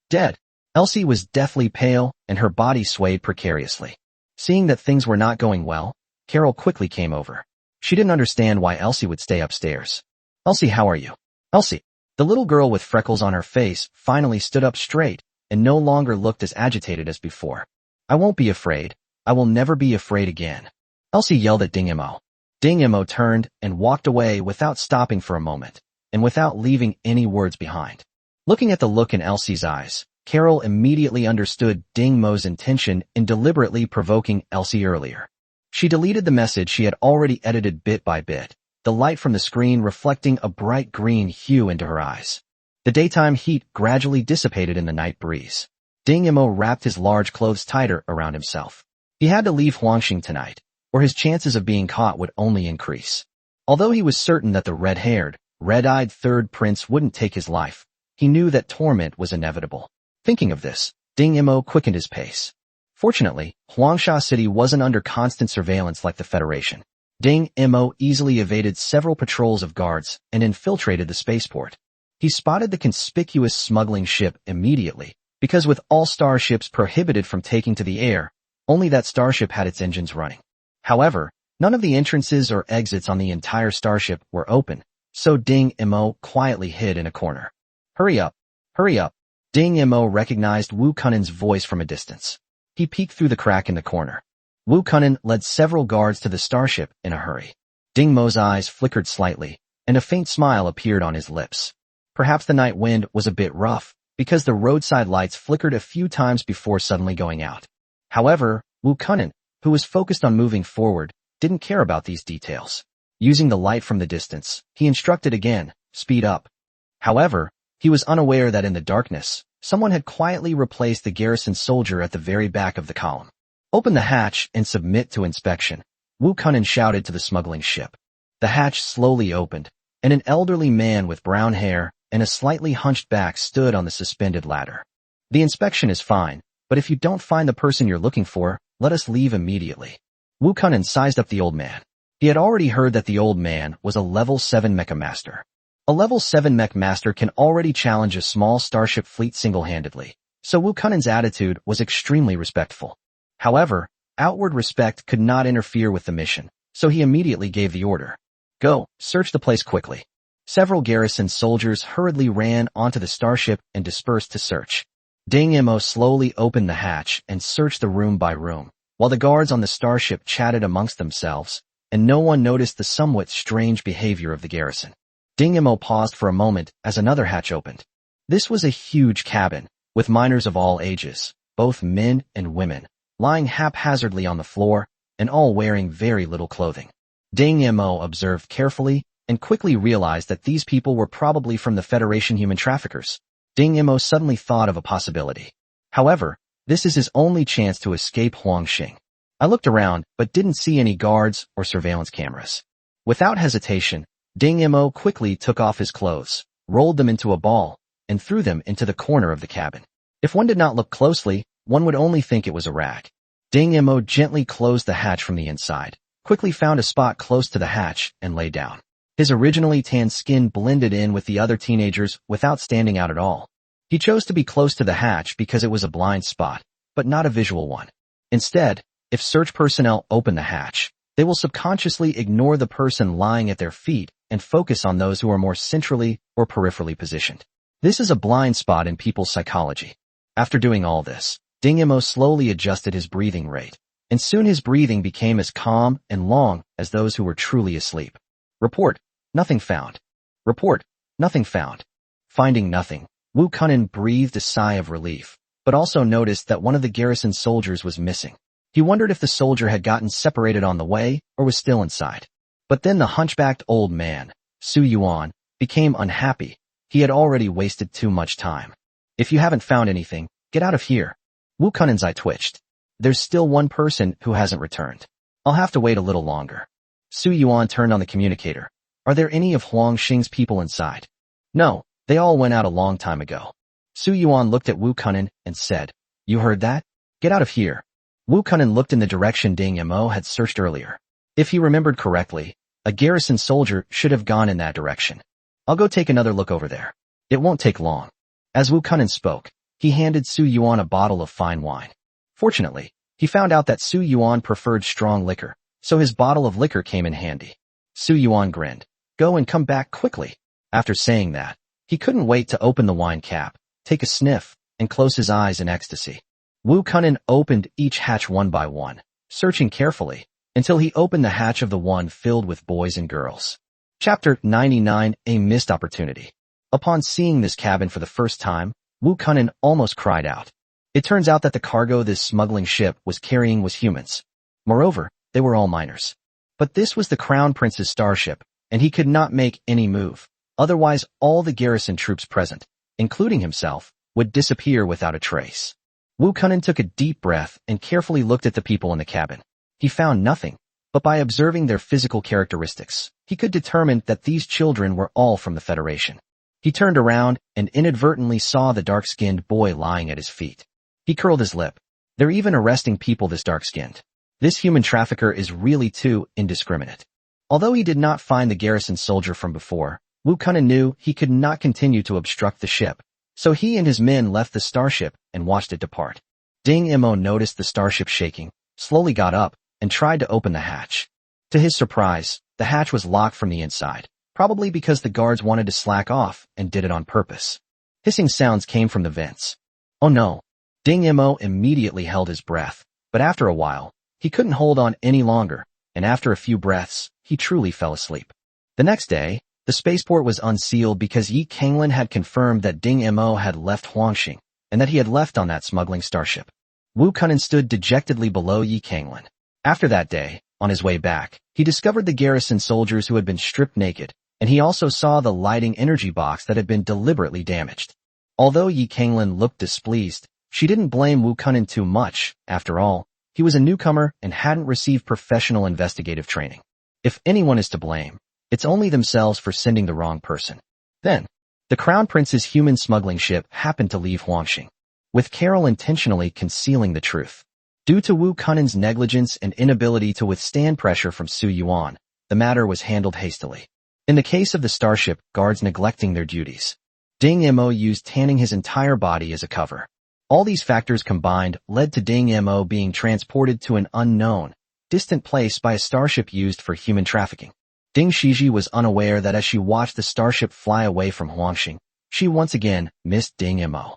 Dead. Elsie was deathly pale, and her body swayed precariously. Seeing that things were not going well, Carol quickly came over. She didn't understand why Elsie would stay upstairs. Elsie, how are you? Elsie. The little girl with freckles on her face finally stood up straight and no longer looked as agitated as before. I won't be afraid. I will never be afraid again. Elsie yelled at Ding Mo. Ding Mo turned and walked away without stopping for a moment, and without leaving any words behind. Looking at the look in Elsie's eyes, Carol immediately understood Ding Mo's intention in deliberately provoking Elsie earlier. She deleted the message she had already edited bit by bit, the light from the screen reflecting a bright green hue into her eyes. The daytime heat gradually dissipated in the night breeze. Ding Mo wrapped his large clothes tighter around himself. He had to leave Huangxing tonight, or his chances of being caught would only increase. Although he was certain that the red-haired, red-eyed third prince wouldn't take his life, he knew that torment was inevitable. Thinking of this, Ding Mo quickened his pace. Fortunately, Huangsha City wasn't under constant surveillance like the Federation. Ding Mo easily evaded several patrols of guards and infiltrated the spaceport. He spotted the conspicuous smuggling ship immediately, because with all starships prohibited from taking to the air, only that starship had its engines running. However, none of the entrances or exits on the entire starship were open, so Ding Mo quietly hid in a corner. Hurry up! Hurry up! Ding Mo recognized Wu Kunin's voice from a distance. He peeked through the crack in the corner. Wu Kunin led several guards to the starship in a hurry. Ding Mo's eyes flickered slightly, and a faint smile appeared on his lips. Perhaps the night wind was a bit rough, because the roadside lights flickered a few times before suddenly going out. However, Wu Kunin, who was focused on moving forward, didn't care about these details. Using the light from the distance, he instructed again, speed up. However, he was unaware that in the darkness, someone had quietly replaced the garrison soldier at the very back of the column. Open the hatch and submit to inspection, Wu Kunin shouted to the smuggling ship. The hatch slowly opened, and an elderly man with brown hair and a slightly hunched back stood on the suspended ladder. The inspection is fine, but if you don't find the person you're looking for, let us leave immediately. Wu Kunin sized up the old man. He had already heard that the old man was a level 7 mecha master. A level 7 mech master can already challenge a small starship fleet single-handedly, so Wu Kunin's attitude was extremely respectful. However, outward respect could not interfere with the mission, so he immediately gave the order. Go, search the place quickly. Several garrison soldiers hurriedly ran onto the starship and dispersed to search. Ding Mo slowly opened the hatch and searched the room by room, while the guards on the starship chatted amongst themselves, and no one noticed the somewhat strange behavior of the garrison. Ding Mo paused for a moment as another hatch opened. This was a huge cabin, with miners of all ages, both men and women, lying haphazardly on the floor, and all wearing very little clothing. Ding Mo observed carefully and quickly realized that these people were probably from the Federation human traffickers. Ding Mo suddenly thought of a possibility. However, this is his only chance to escape Huangxing. I looked around, but didn't see any guards or surveillance cameras. Without hesitation, Ding Mo quickly took off his clothes, rolled them into a ball, and threw them into the corner of the cabin. If one did not look closely, one would only think it was a rag. Ding Mo gently closed the hatch from the inside, quickly found a spot close to the hatch, and lay down. His originally tan skin blended in with the other teenagers without standing out at all. He chose to be close to the hatch because it was a blind spot, but not a visual one. Instead, if search personnel open the hatch, they will subconsciously ignore the person lying at their feet and focus on those who are more centrally or peripherally positioned. This is a blind spot in people's psychology. After doing all this, Ding Mo slowly adjusted his breathing rate, and soon his breathing became as calm and long as those who were truly asleep. Report, nothing found. Report, nothing found. Finding nothing, Wu Kunin breathed a sigh of relief, but also noticed that one of the garrison soldiers was missing. He wondered if the soldier had gotten separated on the way or was still inside. But then the hunchbacked old man, Su Yuan, became unhappy. He had already wasted too much time. If you haven't found anything, get out of here. Wu Kunin's eye twitched. There's still one person who hasn't returned. I'll have to wait a little longer. Su Yuan turned on the communicator. Are there any of Huangxing's people inside? No, they all went out a long time ago. Su Yuan looked at Wu Kunin and said, You heard that? Get out of here. Wu Kunin looked in the direction Ding Mo had searched earlier. If he remembered correctly, a garrison soldier should have gone in that direction. I'll go take another look over there. It won't take long. As Wu Kunin spoke, he handed Su Yuan a bottle of fine wine. Fortunately, he found out that Su Yuan preferred strong liquor, so his bottle of liquor came in handy. Su Yuan grinned. Go and come back quickly. After saying that, he couldn't wait to open the wine cap, take a sniff, and close his eyes in ecstasy. Wu Kunin opened each hatch one by one, searching carefully, until he opened the hatch of the one filled with boys and girls. Chapter 99, A Missed Opportunity. Upon seeing this cabin for the first time, Wu Kunin almost cried out. It turns out that the cargo this smuggling ship was carrying was humans. Moreover, they were all miners. But this was the Crown Prince's starship, and he could not make any move. Otherwise, all the garrison troops present, including himself, would disappear without a trace. Wu Kunin took a deep breath and carefully looked at the people in the cabin. He found nothing, but by observing their physical characteristics, he could determine that these children were all from the Federation. He turned around and inadvertently saw the dark-skinned boy lying at his feet. He curled his lip. They're even arresting people this dark-skinned. This human trafficker is really too indiscriminate. Although he did not find the garrison soldier from before, Wu Kunin knew he could not continue to obstruct the ship, so he and his men left the starship and watched it depart. Ding Mo noticed the starship shaking, slowly got up, and tried to open the hatch. To his surprise, the hatch was locked from the inside, probably because the guards wanted to slack off and did it on purpose. Hissing sounds came from the vents. Oh no. Ding Mo immediately held his breath, but after a while, he couldn't hold on any longer, and after a few breaths, he truly fell asleep. The next day, the spaceport was unsealed because Yi Kanglin had confirmed that Ding Mo had left Huangxing, and that he had left on that smuggling starship. Wu Kunin stood dejectedly below Yi Kanglin. After that day, on his way back, he discovered the garrison soldiers who had been stripped naked, and he also saw the lighting energy box that had been deliberately damaged. Although Yi Kanglin looked displeased, she didn't blame Wu Kunin too much. After all, he was a newcomer and hadn't received professional investigative training. If anyone is to blame, it's only themselves for sending the wrong person. Then, the Crown Prince's human smuggling ship happened to leave Huangxing, with Carol intentionally concealing the truth. Due to Wu Kunin's negligence and inability to withstand pressure from Su Yuan, the matter was handled hastily. In the case of the starship, guards neglecting their duties, Ding Mo used tanning his entire body as a cover. All these factors combined led to Ding Mo being transported to an unknown, distant place by a starship used for human trafficking. Ding Shiji was unaware that as she watched the starship fly away from Huangxing, she once again missed Ding Mo.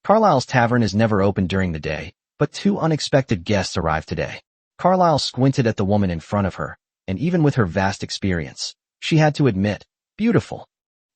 Carlyle's tavern is never open during the day, but two unexpected guests arrived today. Carlyle squinted at the woman in front of her, and even with her vast experience, she had to admit, beautiful.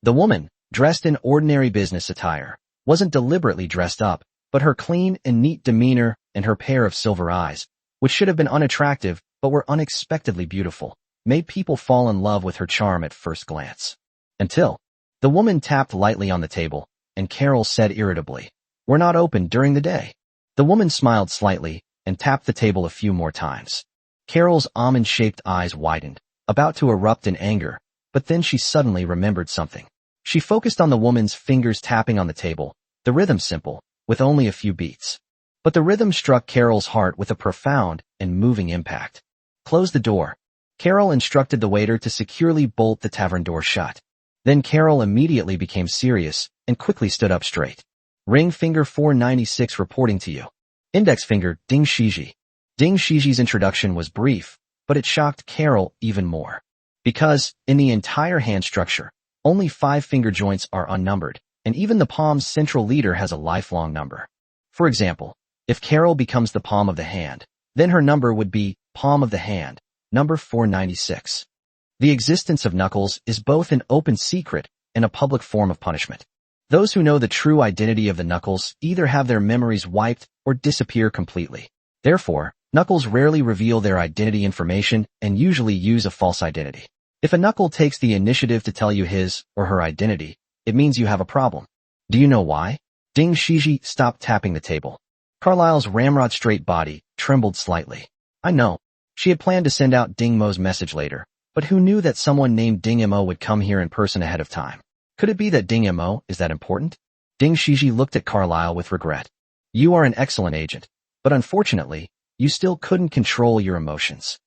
The woman, dressed in ordinary business attire, wasn't deliberately dressed up, but her clean and neat demeanor and her pair of silver eyes, which should have been unattractive but were unexpectedly beautiful, made people fall in love with her charm at first glance. Until the woman tapped lightly on the table, and Carol said irritably, "We're not open during the day." The woman smiled slightly and tapped the table a few more times. Carol's almond-shaped eyes widened, about to erupt in anger, but then she suddenly remembered something. She focused on the woman's fingers tapping on the table, the rhythm simple, with only a few beats. But the rhythm struck Carol's heart with a profound and moving impact. "Close the door." Carol instructed the waiter to securely bolt the tavern door shut. Then Carol immediately became serious and quickly stood up straight. "Ring finger 496 reporting to you." Index finger Ding Shiji. Ding Shiji's introduction was brief, but it shocked Carol even more. Because, in the entire hand structure, only 5 finger joints are unnumbered, and even the palm's central leader has a lifelong number. For example, if Carol becomes the palm of the hand, then her number would be palm of the hand, number 496. The existence of knuckles is both an open secret and a public form of punishment. Those who know the true identity of the knuckles either have their memories wiped or disappear completely. Therefore, knuckles rarely reveal their identity information and usually use a false identity. If a knuckle takes the initiative to tell you his or her identity, it means you have a problem. Do you know why? Ding Shiji stopped tapping the table. Carlyle's ramrod straight body trembled slightly. I know. She had planned to send out Ding Mo's message later, but who knew that someone named Ding Mo would come here in person ahead of time? Could it be that Ding Mo is that important? Ding Shiji looked at Carlyle with regret. You are an excellent agent, but unfortunately, you still couldn't control your emotions.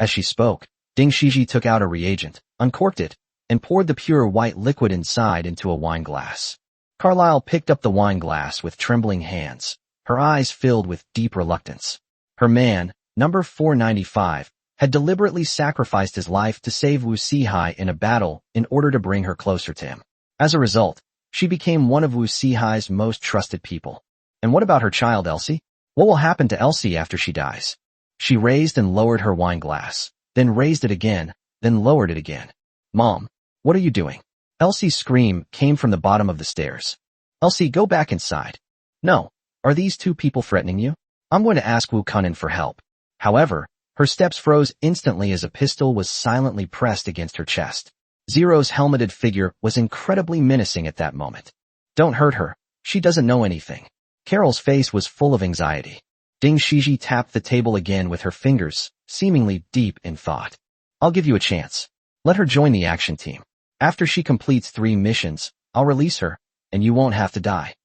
As she spoke, Ding Shiji took out a reagent, uncorked it, and poured the pure white liquid inside into a wine glass. Carlyle picked up the wine glass with trembling hands, her eyes filled with deep reluctance. Her man, number 495, had deliberately sacrificed his life to save Wu Sihai in a battle in order to bring her closer to him. As a result, she became one of Wu Sihai's most trusted people. And what about her child Elsie? What will happen to Elsie after she dies? She raised and lowered her wine glass, then raised it again, then lowered it again. Mom, what are you doing? Elsie's scream came from the bottom of the stairs. Elsie, go back inside. No. Are these two people threatening you? I'm going to ask Wu Kunin for help. However, her steps froze instantly as a pistol was silently pressed against her chest. Zero's helmeted figure was incredibly menacing at that moment. Don't hurt her. She doesn't know anything. Carol's face was full of anxiety. Ding Shiji tapped the table again with her fingers, seemingly deep in thought. I'll give you a chance. Let her join the action team. After she completes 3 missions, I'll release her, and you won't have to die.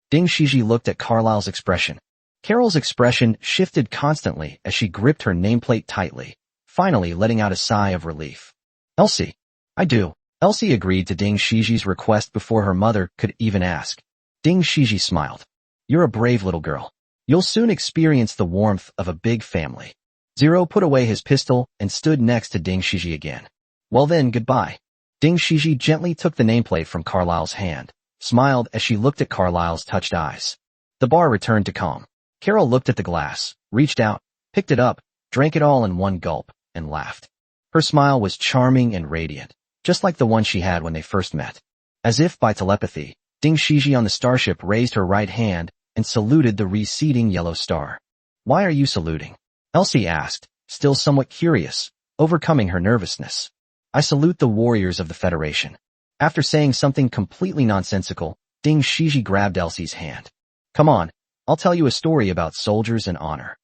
Ding Shiji looked at Carlyle's expression. Carol's expression shifted constantly as she gripped her nameplate tightly, finally letting out a sigh of relief. Elsie. I do. Elsie agreed to Ding Shiji's request before her mother could even ask. Ding Shiji smiled. You're a brave little girl. You'll soon experience the warmth of a big family. Zero put away his pistol and stood next to Ding Shiji again. Well then, goodbye. Ding Shiji gently took the nameplate from Carlisle's hand, smiled as she looked at Carlisle's touched eyes. The bar returned to calm. Carol looked at the glass, reached out, picked it up, drank it all in one gulp, and laughed. Her smile was charming and radiant, just like the one she had when they first met. As if by telepathy, Ding Shiji on the starship raised her right hand and saluted the receding yellow star. "Why are you saluting?" Elsie asked, still somewhat curious, overcoming her nervousness. "I salute the warriors of the Federation." After saying something completely nonsensical, Ding Shiji grabbed Elsie's hand. "Come on, I'll tell you a story about soldiers and honor."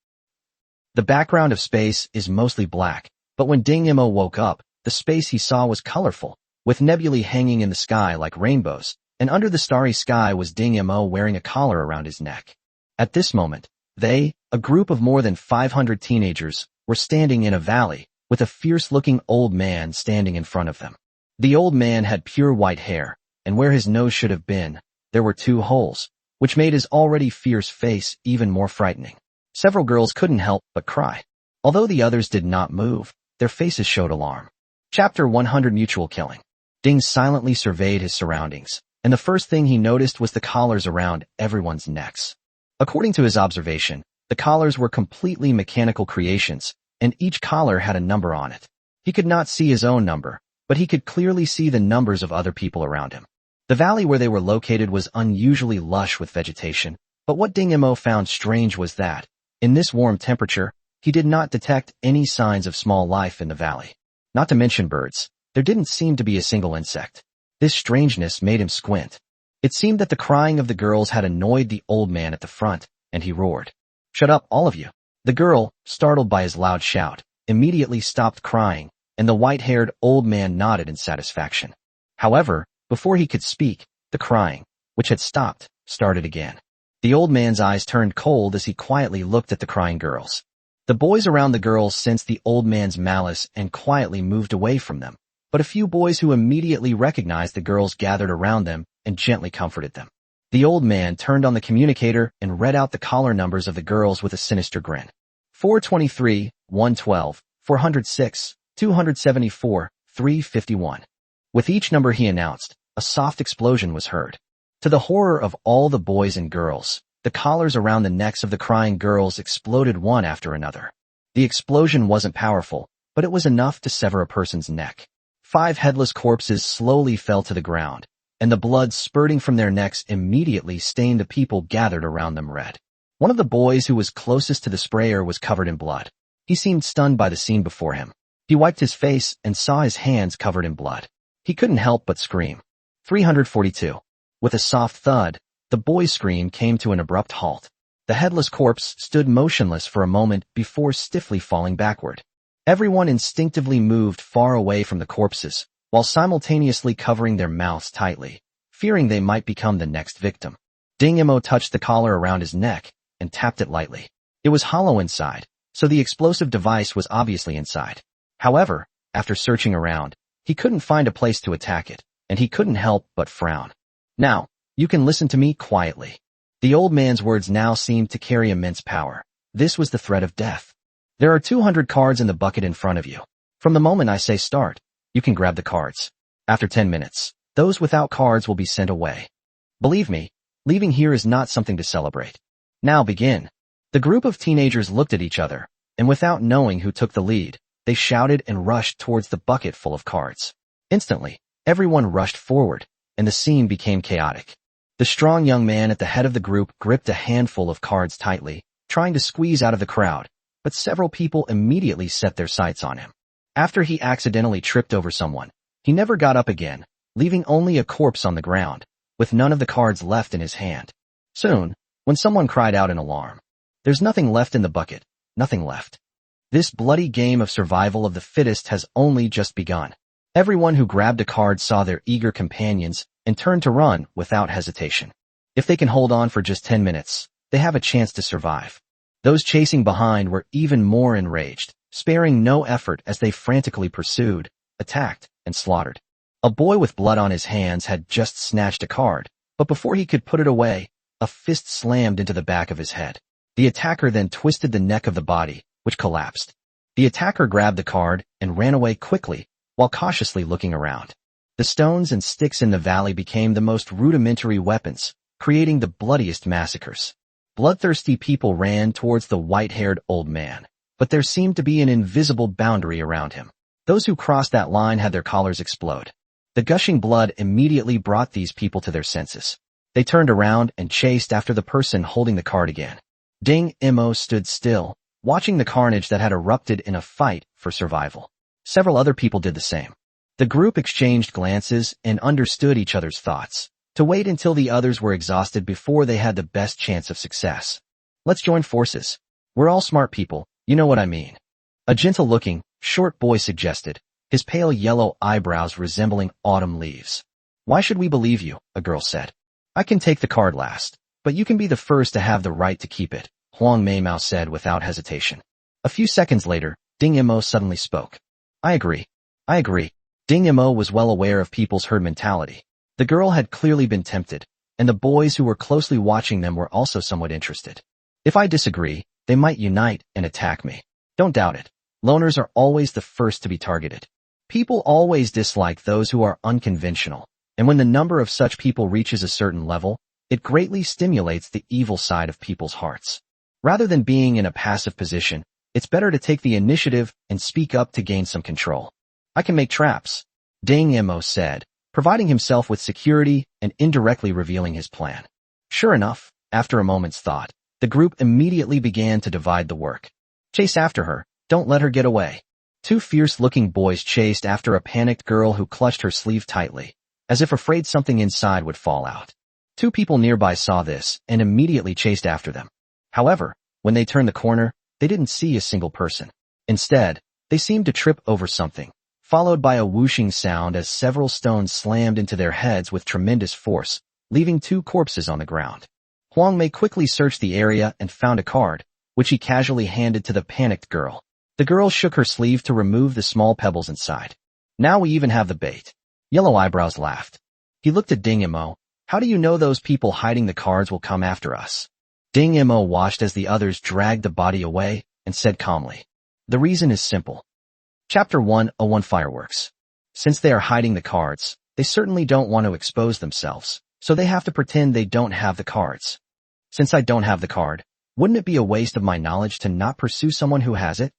The background of space is mostly black, but when Ding Mo woke up, the space he saw was colorful, with nebulae hanging in the sky like rainbows, and under the starry sky was Ding Mo wearing a collar around his neck. At this moment, they, a group of more than 500 teenagers, were standing in a valley, with a fierce-looking old man standing in front of them. The old man had pure white hair, and where his nose should have been, there were 2 holes, which made his already fierce face even more frightening. Several girls couldn't help but cry. Although the others did not move, their faces showed alarm. Chapter 100 Mutual Killing. Ding silently surveyed his surroundings, and the first thing he noticed was the collars around everyone's necks. According to his observation, the collars were completely mechanical creations, and each collar had a number on it. He could not see his own number, but he could clearly see the numbers of other people around him. The valley where they were located was unusually lush with vegetation, but what Ding Mo found strange was that, in this warm temperature, he did not detect any signs of small life in the valley. Not to mention birds, there didn't seem to be a single insect. This strangeness made him squint. It seemed that the crying of the girls had annoyed the old man at the front, and he roared, "Shut up, all of you." The girl, startled by his loud shout, immediately stopped crying, and the white-haired old man nodded in satisfaction. However, before he could speak, the crying, which had stopped, started again. The old man's eyes turned cold as he quietly looked at the crying girls. The boys around the girls sensed the old man's malice and quietly moved away from them, but a few boys who immediately recognized the girls gathered around them and gently comforted them. The old man turned on the communicator and read out the collar numbers of the girls with a sinister grin. 423, 112, 406, 274, 351. With each number he announced, a soft explosion was heard. To the horror of all the boys and girls, the collars around the necks of the crying girls exploded one after another. The explosion wasn't powerful, but it was enough to sever a person's neck. 5 headless corpses slowly fell to the ground, and the blood spurting from their necks immediately stained the people gathered around them red. One of the boys who was closest to the sprayer was covered in blood. He seemed stunned by the scene before him. He wiped his face and saw his hands covered in blood. He couldn't help but scream. 342. With a soft thud, the boy's scream came to an abrupt halt. The headless corpse stood motionless for a moment before stiffly falling backward. Everyone instinctively moved far away from the corpses, while simultaneously covering their mouths tightly, fearing they might become the next victim. Ding Mo touched the collar around his neck and tapped it lightly. It was hollow inside, so the explosive device was obviously inside. However, after searching around, he couldn't find a place to attack it, and he couldn't help but frown. "Now, you can listen to me quietly." The old man's words now seemed to carry immense power. This was the threat of death. "There are 200 cards in the bucket in front of you. From the moment I say start, you can grab the cards. After 10 minutes, those without cards will be sent away. Believe me, leaving here is not something to celebrate. Now begin." The group of teenagers looked at each other, and without knowing who took the lead, they shouted and rushed towards the bucket full of cards. Instantly, everyone rushed forward, and the scene became chaotic. The strong young man at the head of the group gripped a handful of cards tightly, trying to squeeze out of the crowd, but several people immediately set their sights on him. After he accidentally tripped over someone, he never got up again, leaving only a corpse on the ground, with none of the cards left in his hand. Soon, when someone cried out in alarm, "There's nothing left in the bucket, nothing left." This bloody game of survival of the fittest has only just begun. Everyone who grabbed a card saw their eager companions and turned to run without hesitation. If they can hold on for just 10 minutes, they have a chance to survive. Those chasing behind were even more enraged, sparing no effort as they frantically pursued, attacked, and slaughtered. A boy with blood on his hands had just snatched a card, but before he could put it away, a fist slammed into the back of his head. The attacker then twisted the neck of the body, which collapsed. The attacker grabbed the card and ran away quickly, while cautiously looking around. The stones and sticks in the valley became the most rudimentary weapons, creating the bloodiest massacres. Bloodthirsty people ran towards the white-haired old man, but there seemed to be an invisible boundary around him. Those who crossed that line had their collars explode. The gushing blood immediately brought these people to their senses. They turned around and chased after the person holding the card again. Ding Mo stood still, watching the carnage that had erupted in a fight for survival. Several other people did the same. The group exchanged glances and understood each other's thoughts, to wait until the others were exhausted before they had the best chance of success. Let's join forces. We're all smart people, you know what I mean. A gentle-looking, short boy suggested, his pale yellow eyebrows resembling autumn leaves. Why should we believe you? A girl said. I can take the card last, but you can be the first to have the right to keep it, Huang Meimao said without hesitation. A few seconds later, Ding Mo suddenly spoke. I agree. Ding Mo was well aware of people's herd mentality. The girl had clearly been tempted, and the boys who were closely watching them were also somewhat interested. If I disagree, they might unite and attack me. Don't doubt it. Loners are always the first to be targeted. People always dislike those who are unconventional, and when the number of such people reaches a certain level, it greatly stimulates the evil side of people's hearts. Rather than being in a passive position, it's better to take the initiative and speak up to gain some control. I can make traps, Ding Mo said, providing himself with security and indirectly revealing his plan. Sure enough, after a moment's thought, the group immediately began to divide the work. Chase after her, don't let her get away. Two fierce-looking boys chased after a panicked girl who clutched her sleeve tightly, as if afraid something inside would fall out. Two people nearby saw this and immediately chased after them. However, when they turned the corner, they didn't see a single person. Instead, they seemed to trip over something, followed by a whooshing sound as several stones slammed into their heads with tremendous force, leaving two corpses on the ground. Huang Mei quickly searched the area and found a card, which he casually handed to the panicked girl. The girl shook her sleeve to remove the small pebbles inside. Now we even have the bait. Yellow Eyebrows laughed. He looked at Ding Mo. How do you know those people hiding the cards will come after us? Ding Mo watched as the others dragged the body away and said calmly. The reason is simple. Chapter 101 Fireworks. Since they are hiding the cards, they certainly don't want to expose themselves, so they have to pretend they don't have the cards. Since I don't have the card, wouldn't it be a waste of my knowledge to not pursue someone who has it?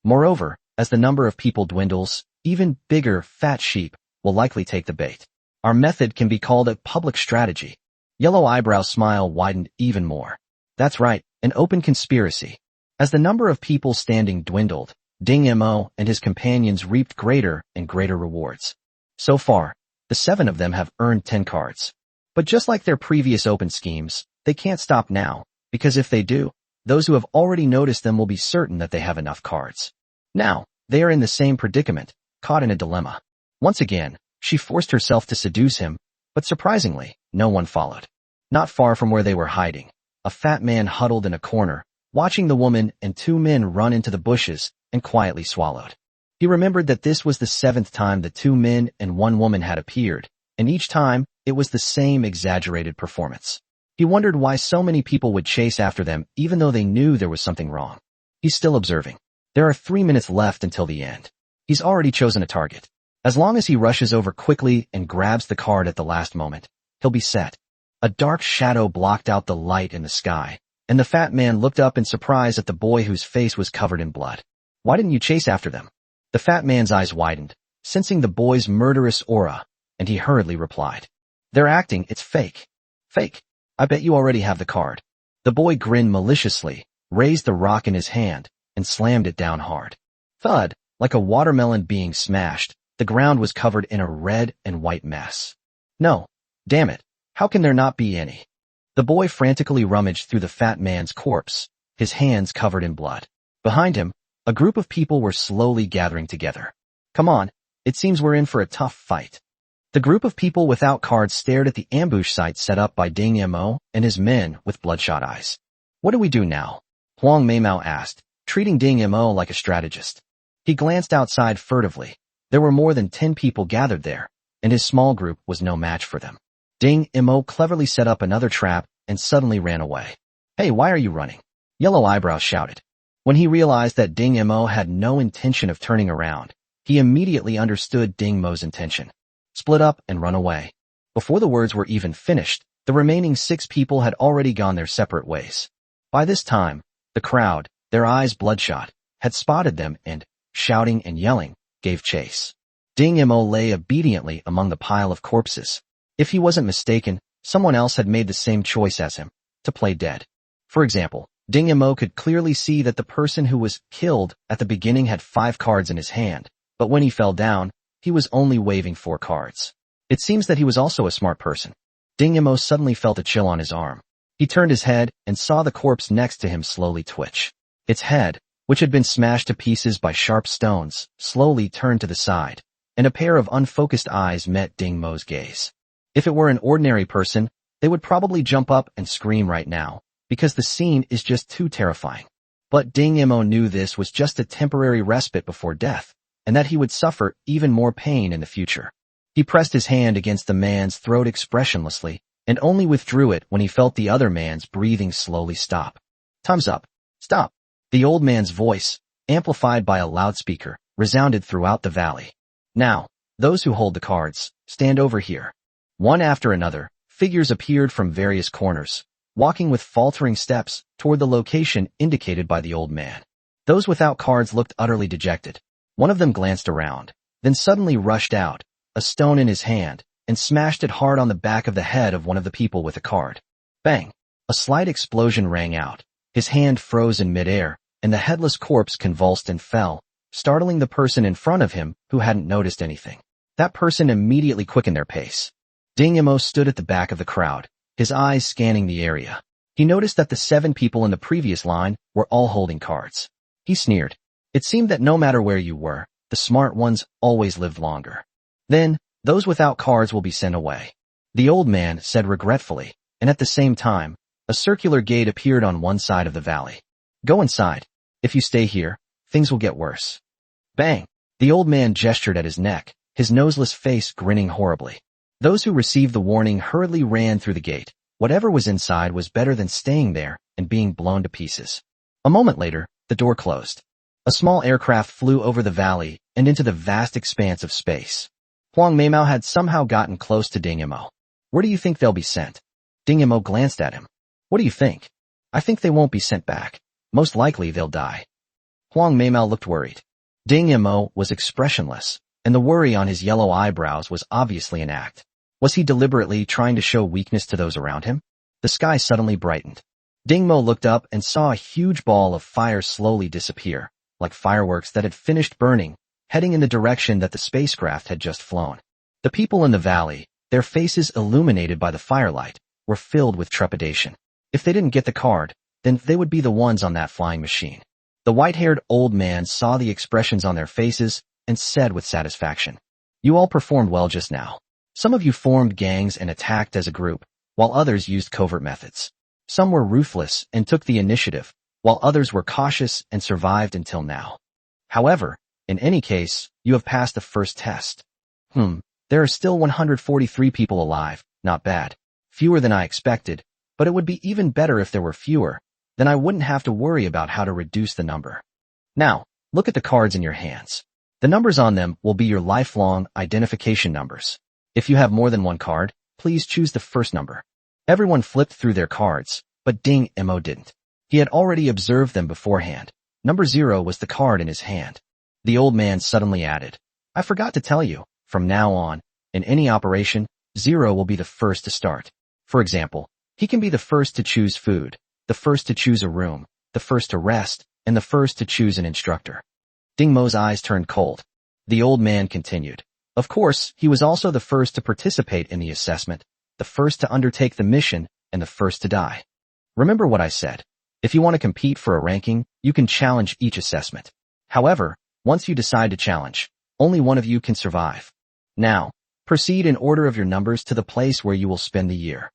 Moreover, as the number of people dwindles, even bigger, fat sheep will likely take the bait. Our method can be called a public strategy. Yellow Eyebrow's smile widened even more. That's right, an open conspiracy. As the number of people standing dwindled, Ding Mo and his companions reaped greater and greater rewards. So far, the 7 of them have earned 10 cards. But just like their previous open schemes, they can't stop now, because if they do, those who have already noticed them will be certain that they have enough cards. Now, they are in the same predicament, caught in a dilemma. Once again, she forced herself to seduce him, but surprisingly, no one followed. Not far from where they were hiding, a fat man huddled in a corner, watching the woman and 2 men run into the bushes and quietly swallowed. He remembered that this was the 7th time the 2 men and 1 woman had appeared, and each time, it was the same exaggerated performance. He wondered why so many people would chase after them even though they knew there was something wrong. He's still observing. There are 3 minutes left until the end. He's already chosen a target. As long as he rushes over quickly and grabs the card at the last moment, he'll be set. A dark shadow blocked out the light in the sky, and the fat man looked up in surprise at the boy whose face was covered in blood. Why didn't you chase after them? The fat man's eyes widened, sensing the boy's murderous aura, and he hurriedly replied. They're acting, it's fake. Fake. I bet you already have the card. The boy grinned maliciously, raised the rock in his hand, and slammed it down hard. Thud, like a watermelon being smashed, the ground was covered in a red and white mess. No, damn it, how can there not be any? The boy frantically rummaged through the fat man's corpse, his hands covered in blood. Behind him, a group of people were slowly gathering together. Come on, it seems we're in for a tough fight. The group of people without cards stared at the ambush site set up by Ding Mo and his men with bloodshot eyes. What do we do now? Huang Meimao asked, treating Ding Mo like a strategist. He glanced outside furtively. There were more than 10 people gathered there, and his small group was no match for them. Ding Mo cleverly set up another trap and suddenly ran away. Hey, why are you running? Yellow Eyebrows shouted. When he realized that Ding Mo had no intention of turning around, he immediately understood Ding Mo's intention. split up and run away. Before the words were even finished, the remaining 6 people had already gone their separate ways. By this time, the crowd, their eyes bloodshot, had spotted them and, shouting and yelling, gave chase. Ding Mo lay obediently among the pile of corpses. If he wasn't mistaken, someone else had made the same choice as him, to play dead. For example, Ding Mo could clearly see that the person who was killed at the beginning had 5 cards in his hand, but when he fell down, he was only waving 4 cards. It seems that he was also a smart person. Ding Mo suddenly felt a chill on his arm. He turned his head and saw the corpse next to him slowly twitch. Its head, which had been smashed to pieces by sharp stones, slowly turned to the side, and a pair of unfocused eyes met Ding Mo's gaze. If it were an ordinary person, they would probably jump up and scream right now, because the scene is just too terrifying. But Ding Mo knew this was just a temporary respite before death, and that he would suffer even more pain in the future. He pressed his hand against the man's throat expressionlessly, and only withdrew it when he felt the other man's breathing slowly stop. "Time's up. Stop." The old man's voice, amplified by a loudspeaker, resounded throughout the valley. "Now, those who hold the cards, stand over here." One after another, figures appeared from various corners, walking with faltering steps toward the location indicated by the old man. Those without cards looked utterly dejected. One of them glanced around, then suddenly rushed out, a stone in his hand, and smashed it hard on the back of the head of one of the people with a card. Bang! A slight explosion rang out. His hand froze in midair, and the headless corpse convulsed and fell, startling the person in front of him who hadn't noticed anything. That person immediately quickened their pace. Ding Mo stood at the back of the crowd, his eyes scanning the area. He noticed that the 7 people in the previous line were all holding cards. He sneered. It seemed that no matter where you were, the smart ones always lived longer. "Then, those without cards will be sent away," the old man said regretfully, and at the same time, a circular gate appeared on one side of the valley. "Go inside. If you stay here, things will get worse." Bang! The old man gestured at his neck, his noseless face grinning horribly. Those who received the warning hurriedly ran through the gate. Whatever was inside was better than staying there and being blown to pieces. A moment later, the door closed. A small aircraft flew over the valley and into the vast expanse of space. Huang Meimao had somehow gotten close to Ding Mo. "Where do you think they'll be sent?" Ding Mo glanced at him. "What do you think?" "I think they won't be sent back. Most likely they'll die." Huang Meimao looked worried. Ding Mo was expressionless, and the worry on his yellow eyebrows was obviously an act. Was he deliberately trying to show weakness to those around him? The sky suddenly brightened. Ding Mo looked up and saw a huge ball of fire slowly disappear, like fireworks that had finished burning, heading in the direction that the spacecraft had just flown. The people in the valley, their faces illuminated by the firelight, were filled with trepidation. If they didn't get the card, then they would be the ones on that flying machine. The white-haired old man saw the expressions on their faces and said with satisfaction, "You all performed well just now. Some of you formed gangs and attacked as a group, while others used covert methods. Some were ruthless and took the initiative, while others were cautious and survived until now. However, in any case, you have passed the first test." There are still 143 people alive, not bad. Fewer than I expected, but it would be even better if there were fewer, then I wouldn't have to worry about how to reduce the number. Now, look at the cards in your hands. The numbers on them will be your lifelong identification numbers. If you have more than one card, please choose the first number. Everyone flipped through their cards, but Ding Mo didn't. He had already observed them beforehand. Number 0 was the card in his hand. The old man suddenly added, "I forgot to tell you, from now on, in any operation, 0 will be the first to start. For example, he can be the first to choose food, the first to choose a room, the first to rest, and the first to choose an instructor." Ding Mo's eyes turned cold. The old man continued. Of course, he was also the first to participate in the assessment, the first to undertake the mission, and the first to die. Remember what I said. If you want to compete for a ranking, you can challenge each assessment. However, once you decide to challenge, only one of you can survive. Now, proceed in order of your numbers to the place where you will spend the year.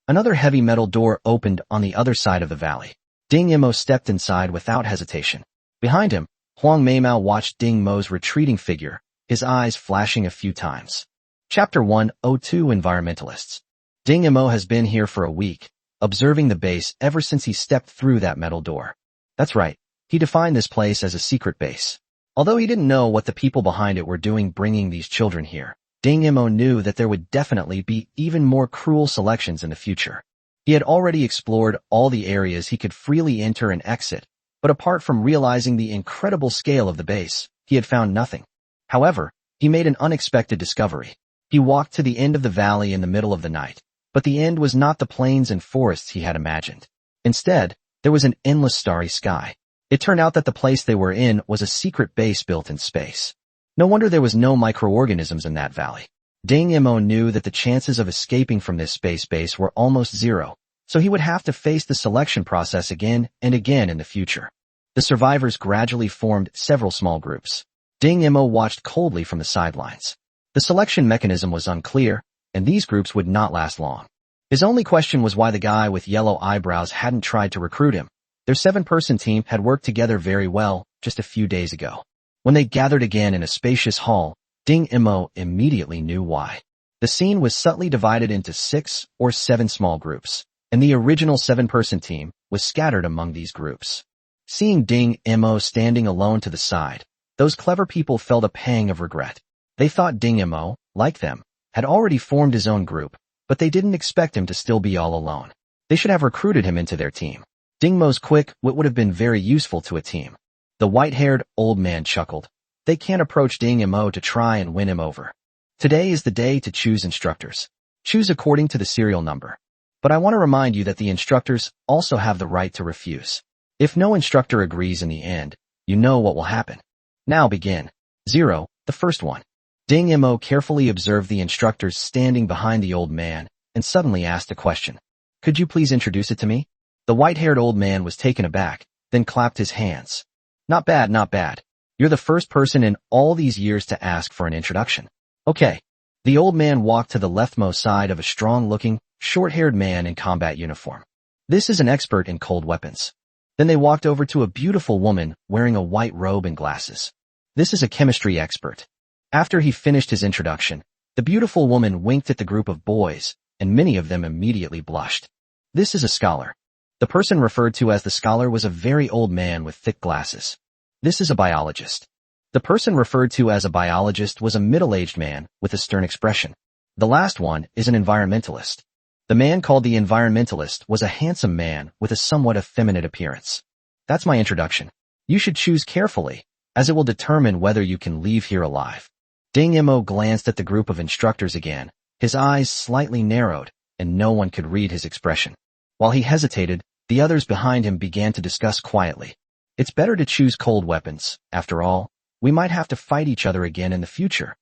Another heavy metal door opened on the other side of the valley. Ding Mo stepped inside without hesitation. Behind him, Huang Meimao watched Ding Mo's retreating figure, his eyes flashing a few times. Chapter 102 Environmentalists. Ding Mo has been here for a week, observing the base ever since he stepped through that metal door. That's right, he defined this place as a secret base. Although he didn't know what the people behind it were doing bringing these children here, Ding Mo knew that there would definitely be even more cruel selections in the future. He had already explored all the areas he could freely enter and exit, but apart from realizing the incredible scale of the base, he had found nothing. However, he made an unexpected discovery. He walked to the end of the valley in the middle of the night, but the end was not the plains and forests he had imagined. Instead, there was an endless starry sky. It turned out that the place they were in was a secret base built in space. No wonder there was no microorganisms in that valley. Ding Mo knew that the chances of escaping from this space base were almost zero, so he would have to face the selection process again and again in the future. The survivors gradually formed several small groups. Ding Mo watched coldly from the sidelines. The selection mechanism was unclear, and these groups would not last long. His only question was why the guy with yellow eyebrows hadn't tried to recruit him. Their 7-person team had worked together very well just a few days ago. When they gathered again in a spacious hall, Ding Mo immediately knew why. The scene was subtly divided into 6 or 7 small groups, and the original 7-person team was scattered among these groups. Seeing Ding Mo standing alone to the side, those clever people felt a pang of regret. They thought Ding Mo, like them, had already formed his own group, but they didn't expect him to still be all alone. They should have recruited him into their team. Ding Mo's quick wit would have been very useful to a team. The white-haired old man chuckled. They can't approach Ding Mo to try and win him over. Today is the day to choose instructors. Choose according to the serial number. But I want to remind you that the instructors also have the right to refuse. If no instructor agrees in the end, you know what will happen. Now begin. 0, the first one. Ding Mo carefully observed the instructors standing behind the old man and suddenly asked a question. Could you please introduce it to me? The white-haired old man was taken aback, then clapped his hands. Not bad, not bad. You're the first person in all these years to ask for an introduction. Okay. The old man walked to the leftmost side of a strong-looking, short-haired man in combat uniform. This is an expert in cold weapons. Then they walked over to a beautiful woman wearing a white robe and glasses. This is a chemistry expert. After he finished his introduction, the beautiful woman winked at the group of boys, and many of them immediately blushed. This is a scholar. The person referred to as the scholar was a very old man with thick glasses. This is a biologist. The person referred to as a biologist was a middle-aged man with a stern expression. The last one is an environmentalist. The man called the environmentalist was a handsome man with a somewhat effeminate appearance. That's my introduction. You should choose carefully, as it will determine whether you can leave here alive. Ding Mo glanced at the group of instructors again, his eyes slightly narrowed, and no one could read his expression. While he hesitated, the others behind him began to discuss quietly. It's better to choose cold weapons. After all, we might have to fight each other again in the future.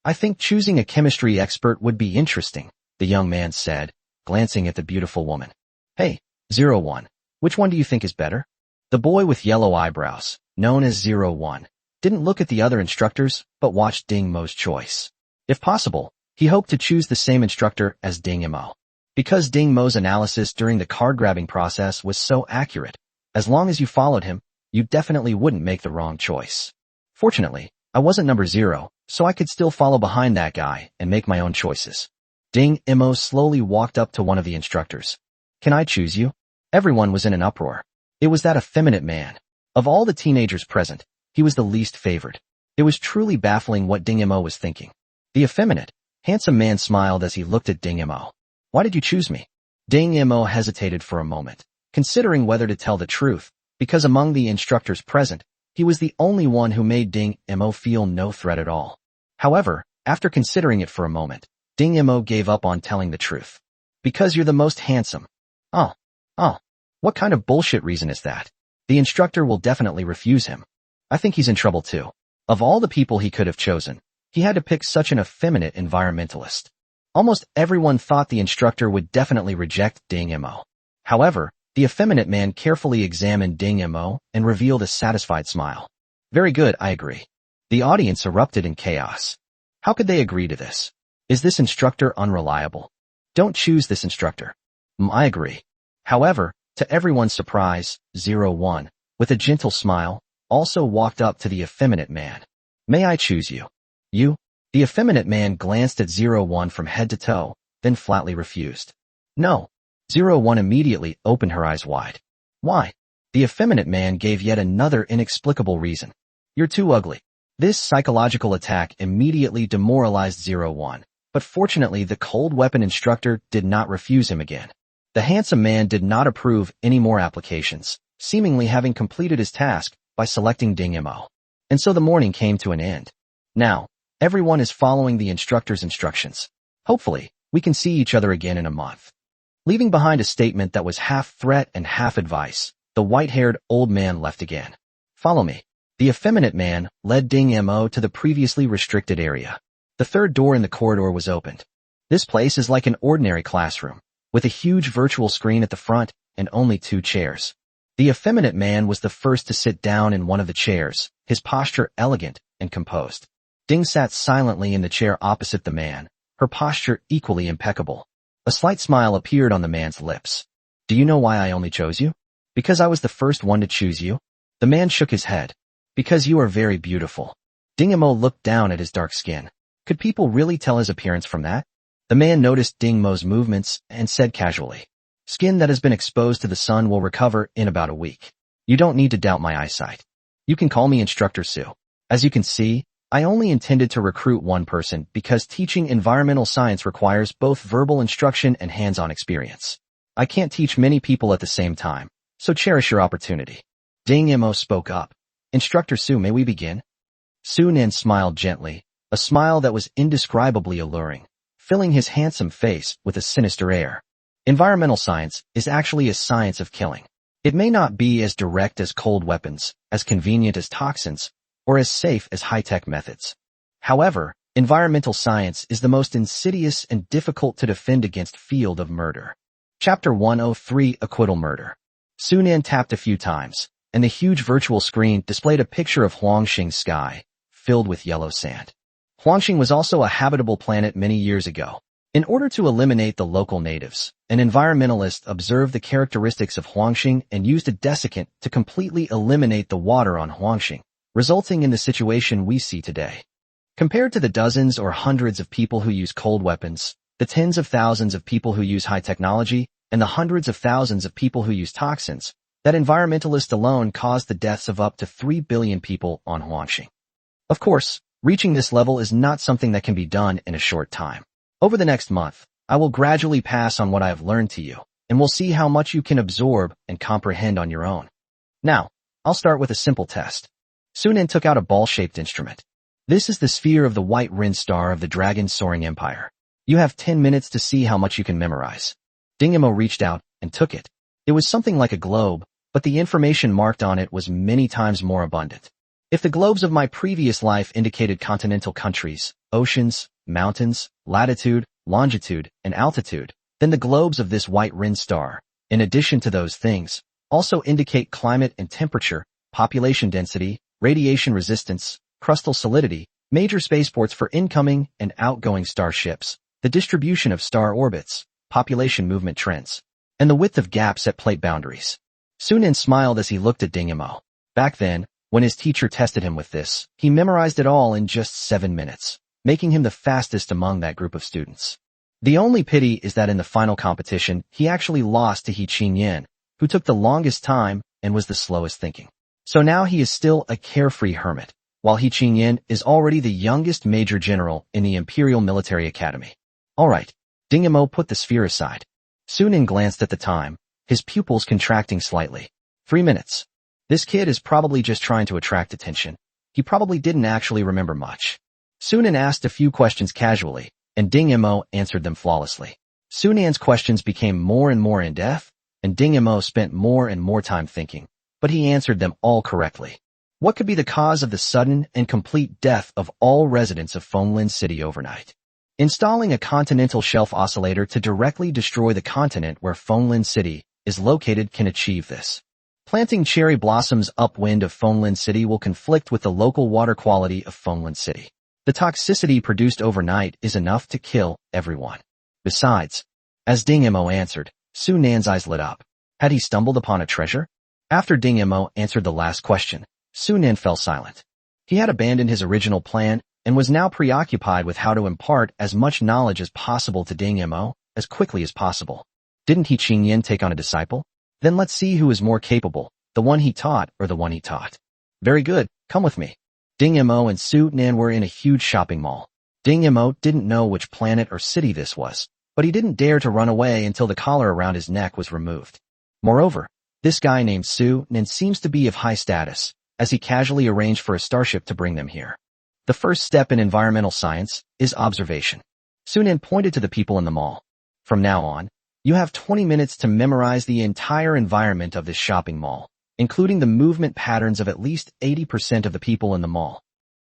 I think choosing a chemistry expert would be interesting, the young man said, glancing at the beautiful woman. Hey, 01, which one do you think is better? The boy with yellow eyebrows, known as 01, didn't look at the other instructors, but watched Ding Mo's choice. If possible, he hoped to choose the same instructor as Ding Mo. Because Ding Mo's analysis during the card-grabbing process was so accurate, as long as you followed him, you definitely wouldn't make the wrong choice. Fortunately, I wasn't number 0, so I could still follow behind that guy and make my own choices. Ding Mo slowly walked up to one of the instructors. Can I choose you? Everyone was in an uproar. It was that effeminate man. Of all the teenagers present, he was the least favored. It was truly baffling what Ding Mo was thinking. The effeminate, handsome man smiled as he looked at Ding Mo. Why did you choose me? Ding Mo hesitated for a moment, considering whether to tell the truth, because among the instructors present, he was the only one who made Ding Mo feel no threat at all. However, after considering it for a moment, Ding Mo gave up on telling the truth. Because you're the most handsome. Oh. What kind of bullshit reason is that? The instructor will definitely refuse him. I think he's in trouble too. Of all the people he could have chosen, he had to pick such an effeminate environmentalist. Almost everyone thought the instructor would definitely reject Ding Mo. However, the effeminate man carefully examined Ding Mo and revealed a satisfied smile. Very good, I agree. The audience erupted in chaos. How could they agree to this? Is this instructor unreliable? Don't choose this instructor. I agree. However, to everyone's surprise, 01, with a gentle smile, also walked up to the effeminate man. May I choose you? You? The effeminate man glanced at 01 from head to toe, then flatly refused. No. 01 immediately opened her eyes wide. Why? The effeminate man gave yet another inexplicable reason. You're too ugly. This psychological attack immediately demoralized 01, but fortunately the cold weapon instructor did not refuse him again. The handsome man did not approve any more applications, seemingly having completed his task by selecting Ding Mo. And so the morning came to an end. Now, everyone is following the instructor's instructions. Hopefully, we can see each other again in a month. Leaving behind a statement that was half threat and half advice, the white-haired old man left again. Follow me. The effeminate man led Ding Mo to the previously restricted area. The third door in the corridor was opened. This place is like an ordinary classroom, with a huge virtual screen at the front and only 2 chairs. The effeminate man was the first to sit down in one of the chairs, his posture elegant and composed. Ding sat silently in the chair opposite the man, her posture equally impeccable. A slight smile appeared on the man's lips. Do you know why I only chose you? Because I was the first one to choose you? The man shook his head. Because you are very beautiful. Ding Mo looked down at his dark skin. Could people really tell his appearance from that? The man noticed Ding Mo's movements and said casually, skin that has been exposed to the sun will recover in about a week. You don't need to doubt my eyesight. You can call me Instructor Sue. As you can see, I only intended to recruit one person because teaching environmental science requires both verbal instruction and hands-on experience. I can't teach many people at the same time, so cherish your opportunity. Ding Mo spoke up. Instructor Sue, may we begin? Su Nen smiled gently, a smile that was indescribably alluring, filling his handsome face with a sinister air. Environmental science is actually a science of killing. It may not be as direct as cold weapons, as convenient as toxins, or as safe as high-tech methods. However, environmental science is the most insidious and difficult to defend against field of murder. Chapter 103, Acquittal Murder. Su Nen tapped a few times, and the huge virtual screen displayed a picture of Huangxing's sky, filled with yellow sand. Huangxing was also a habitable planet many years ago. In order to eliminate the local natives, an environmentalist observed the characteristics of Huangxing and used a desiccant to completely eliminate the water on Huangxing, resulting in the situation we see today. Compared to the dozens or hundreds of people who use cold weapons, the tens of thousands of people who use high technology, and the hundreds of thousands of people who use toxins, that environmentalist alone caused the deaths of up to 3 billion people on Huangxing. Of course, reaching this level is not something that can be done in a short time. Over the next month, I will gradually pass on what I have learned to you, and we'll see how much you can absorb and comprehend on your own. Now, I'll start with a simple test. Su Nen took out a ball-shaped instrument. This is the sphere of the white Rin star of the dragon soaring empire. You have 10 minutes to see how much you can memorize. Ding Mo reached out and took it. It was something like a globe, but the information marked on it was many times more abundant. If the globes of my previous life indicated continental countries, oceans, mountains, latitude, longitude, and altitude, then the globes of this white Rin star, in addition to those things, also indicate climate and temperature, population density, radiation resistance, crustal solidity, major spaceports for incoming and outgoing starships, the distribution of star orbits, population movement trends, and the width of gaps at plate boundaries. Su Nen smiled as he looked at Ding Mo. Back then, when his teacher tested him with this, he memorized it all in just 7 minutes, making him the fastest among that group of students. The only pity is that in the final competition, he actually lost to He Qingyan, who took the longest time and was the slowest thinking. So now he is still a carefree hermit, while He Qingyan is already the youngest major general in the Imperial Military Academy. All right, Ding Mo put the sphere aside. Su Nen glanced at the time, his pupils contracting slightly. 3 minutes. This kid is probably just trying to attract attention. He probably didn't actually remember much. Su Nen asked a few questions casually, and Ding Mo answered them flawlessly. Su Nen's questions became more and more in-depth, and Ding Mo spent more and more time thinking, but he answered them all correctly. What could be the cause of the sudden and complete death of all residents of Fenglin City overnight? Installing a continental shelf oscillator to directly destroy the continent where Fenglin City is located can achieve this. Planting cherry blossoms upwind of Fenglin City will conflict with the local water quality of Fenglin City. The toxicity produced overnight is enough to kill everyone. Besides, as Ding Mo answered, Su Nen's eyes lit up. Had he stumbled upon a treasure? After Ding Mo answered the last question, Su Nen fell silent. He had abandoned his original plan and was now preoccupied with how to impart as much knowledge as possible to Ding Mo as quickly as possible. Didn't He Qingyan take on a disciple? Then let's see who is more capable, the one he taught or the one he taught. Very good, come with me. Ding Mo and Su Nan were in a huge shopping mall. Ding Mo didn't know which planet or city this was, but he didn't dare to run away until the collar around his neck was removed. Moreover, this guy named Su Nan seems to be of high status, as he casually arranged for a starship to bring them here. The first step in environmental science is observation. Su Nan pointed to the people in the mall. From now on, you have 20 minutes to memorize the entire environment of this shopping mall, including the movement patterns of at least 80% of the people in the mall.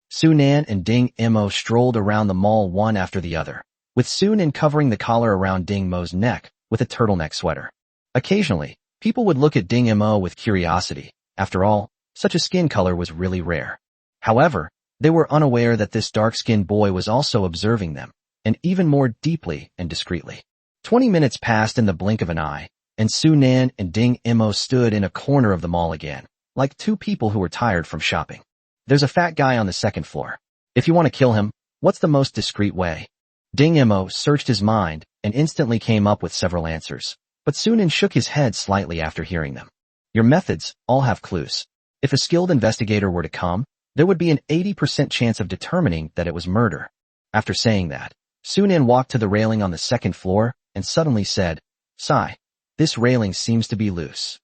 Su Nan and Ding Mo strolled around the mall one after the other, with Su Nan covering the collar around Ding Mo's neck with a turtleneck sweater. Occasionally, people would look at Ding Mo with curiosity. After all, such a skin color was really rare. However, they were unaware that this dark-skinned boy was also observing them, and even more deeply and discreetly. 20 minutes passed in the blink of an eye, and Su Nan and Ding Mo stood in a corner of the mall again, like two people who were tired from shopping. There's a fat guy on the second floor. If you want to kill him, what's the most discreet way? Ding Mo searched his mind and instantly came up with several answers, but Su Nan shook his head slightly after hearing them. Your methods all have clues. If a skilled investigator were to come, there would be an 80% chance of determining that it was murder. After saying that, Su Nan walked to the railing on the second floor and suddenly said, "Sigh, this railing seems to be loose."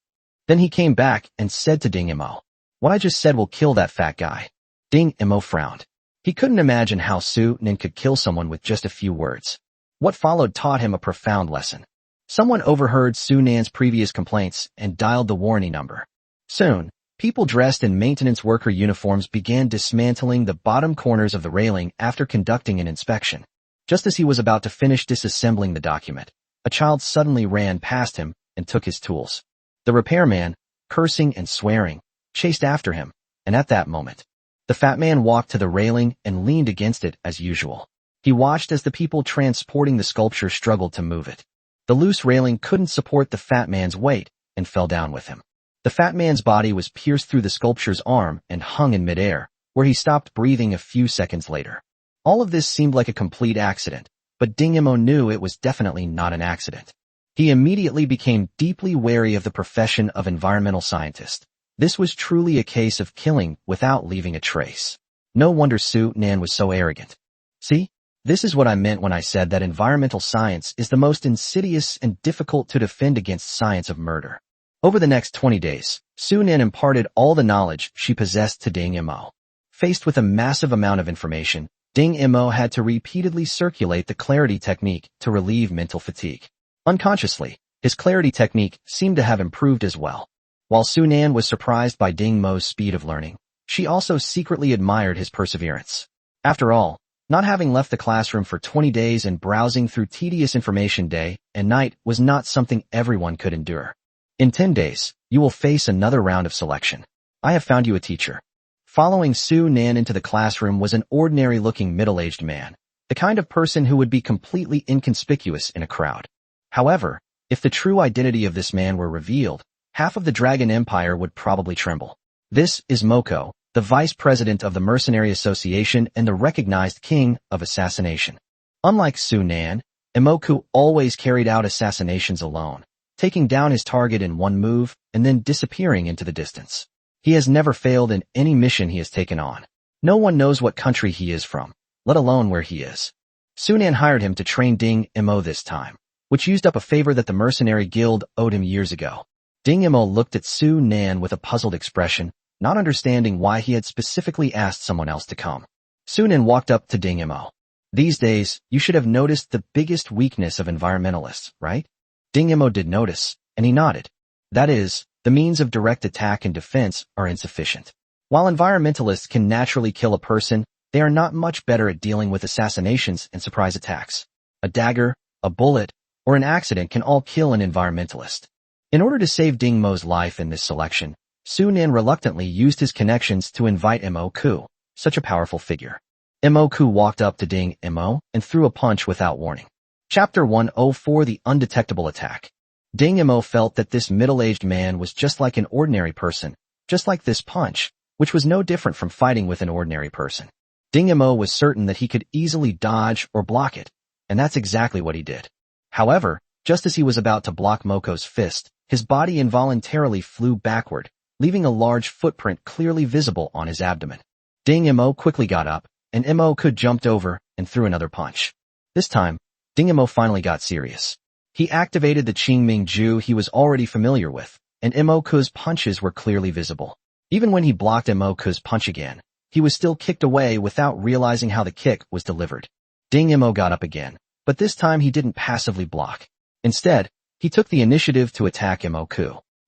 Then he came back and said to Ding Mo, "What I just said will kill that fat guy." Ding Mo frowned. He couldn't imagine how Su Nan could kill someone with just a few words. What followed taught him a profound lesson. Someone overheard Su Nan's previous complaints and dialed the warning number. Soon, people dressed in maintenance worker uniforms began dismantling the bottom corners of the railing after conducting an inspection. Just as he was about to finish disassembling the document, a child suddenly ran past him and took his tools. The repairman, cursing and swearing, chased after him, and at that moment, the fat man walked to the railing and leaned against it as usual. He watched as the people transporting the sculpture struggled to move it. The loose railing couldn't support the fat man's weight and fell down with him. The fat man's body was pierced through the sculpture's arm and hung in midair, where he stopped breathing a few seconds later. All of this seemed like a complete accident, but Ding Mo knew it was definitely not an accident. He immediately became deeply wary of the profession of environmental scientist. This was truly a case of killing without leaving a trace. No wonder Su Nan was so arrogant. See, this is what I meant when I said that environmental science is the most insidious and difficult to defend against science of murder. Over the next 20 days, Su Nan imparted all the knowledge she possessed to Ding Mo. Faced with a massive amount of information, Ding Mo had to repeatedly circulate the clarity technique to relieve mental fatigue. Unconsciously, his clarity technique seemed to have improved as well. While Su Nan was surprised by Ding Mo's speed of learning, she also secretly admired his perseverance. After all, not having left the classroom for 20 days and browsing through tedious information day and night was not something everyone could endure. In 10 days, you will face another round of selection. I have found you a teacher. Following Su Nan into the classroom was an ordinary-looking middle-aged man, the kind of person who would be completely inconspicuous in a crowd. However, if the true identity of this man were revealed, half of the Dragon Empire would probably tremble. This is Moko, the vice president of the Mercenary Association and the recognized king of assassination. Unlike Su Nan, Imoku always carried out assassinations alone, taking down his target in one move and then disappearing into the distance. He has never failed in any mission he has taken on. No one knows what country he is from, let alone where he is. Su Nan hired him to train Ding Mo this time, which used up a favor that the Mercenary Guild owed him years ago. Ding Mo looked at Su Nan with a puzzled expression, not understanding why he had specifically asked someone else to come. Su Nan walked up to Ding Mo. These days, you should have noticed the biggest weakness of environmentalists, right? Ding Mo did notice, and he nodded. That is, the means of direct attack and defense are insufficient. While environmentalists can naturally kill a person, they are not much better at dealing with assassinations and surprise attacks. A dagger, a bullet, or an accident can all kill an environmentalist. In order to save Ding Mo's life in this selection, Su Nan reluctantly used his connections to invite Imoku, such a powerful figure. Imoku walked up to Ding Mo and threw a punch without warning. Chapter 104: The Undetectable Attack. Ding Mo felt that this middle-aged man was just like an ordinary person, just like this punch, which was no different from fighting with an ordinary person. Ding Mo was certain that he could easily dodge or block it, and that's exactly what he did. However, just as he was about to block Moko's fist, his body involuntarily flew backward, leaving a large footprint clearly visible on his abdomen. Ding Mo quickly got up, and Mo jumped over and threw another punch. This time, Ding Mo finally got serious. He activated the Qingming Ju he was already familiar with, and Mo's punches were clearly visible. Even when he blocked Mo's punch again, he was still kicked away without realizing how the kick was delivered. Ding Mo got up again, but this time he didn't passively block. Instead, he took the initiative to attack Mo.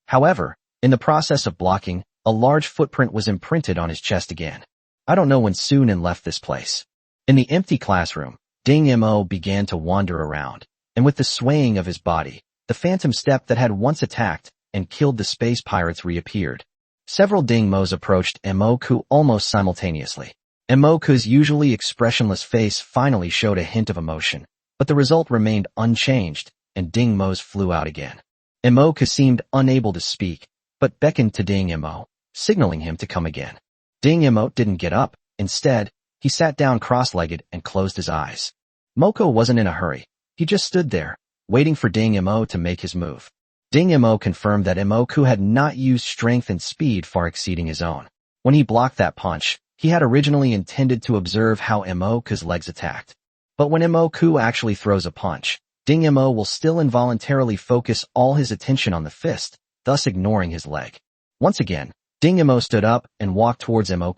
However, in the process of blocking, a large footprint was imprinted on his chest again. I don't know when Sunan left this place. In the empty classroom, Ding Mo began to wander around, and with the swaying of his body, the phantom step that had once attacked and killed the space pirates reappeared. Several Ding Mos approached Mo almost simultaneously. Mo's usually expressionless face finally showed a hint of emotion, but the result remained unchanged, and Ding Mos flew out again. Mo seemed unable to speak, but beckoned to Ding Mo, signaling him to come again. Ding Mo didn't get up. Instead, he sat down cross-legged and closed his eyes. Moko wasn't in a hurry. He just stood there, waiting for Ding Mo to make his move. Ding Mo confirmed that Mo had not used strength and speed far exceeding his own. When he blocked that punch, he had originally intended to observe how Mo's legs attacked. But when Mo actually throws a punch, Ding Mo will still involuntarily focus all his attention on the fist, thus ignoring his leg. Once again, Ding Mo stood up and walked towards Mo.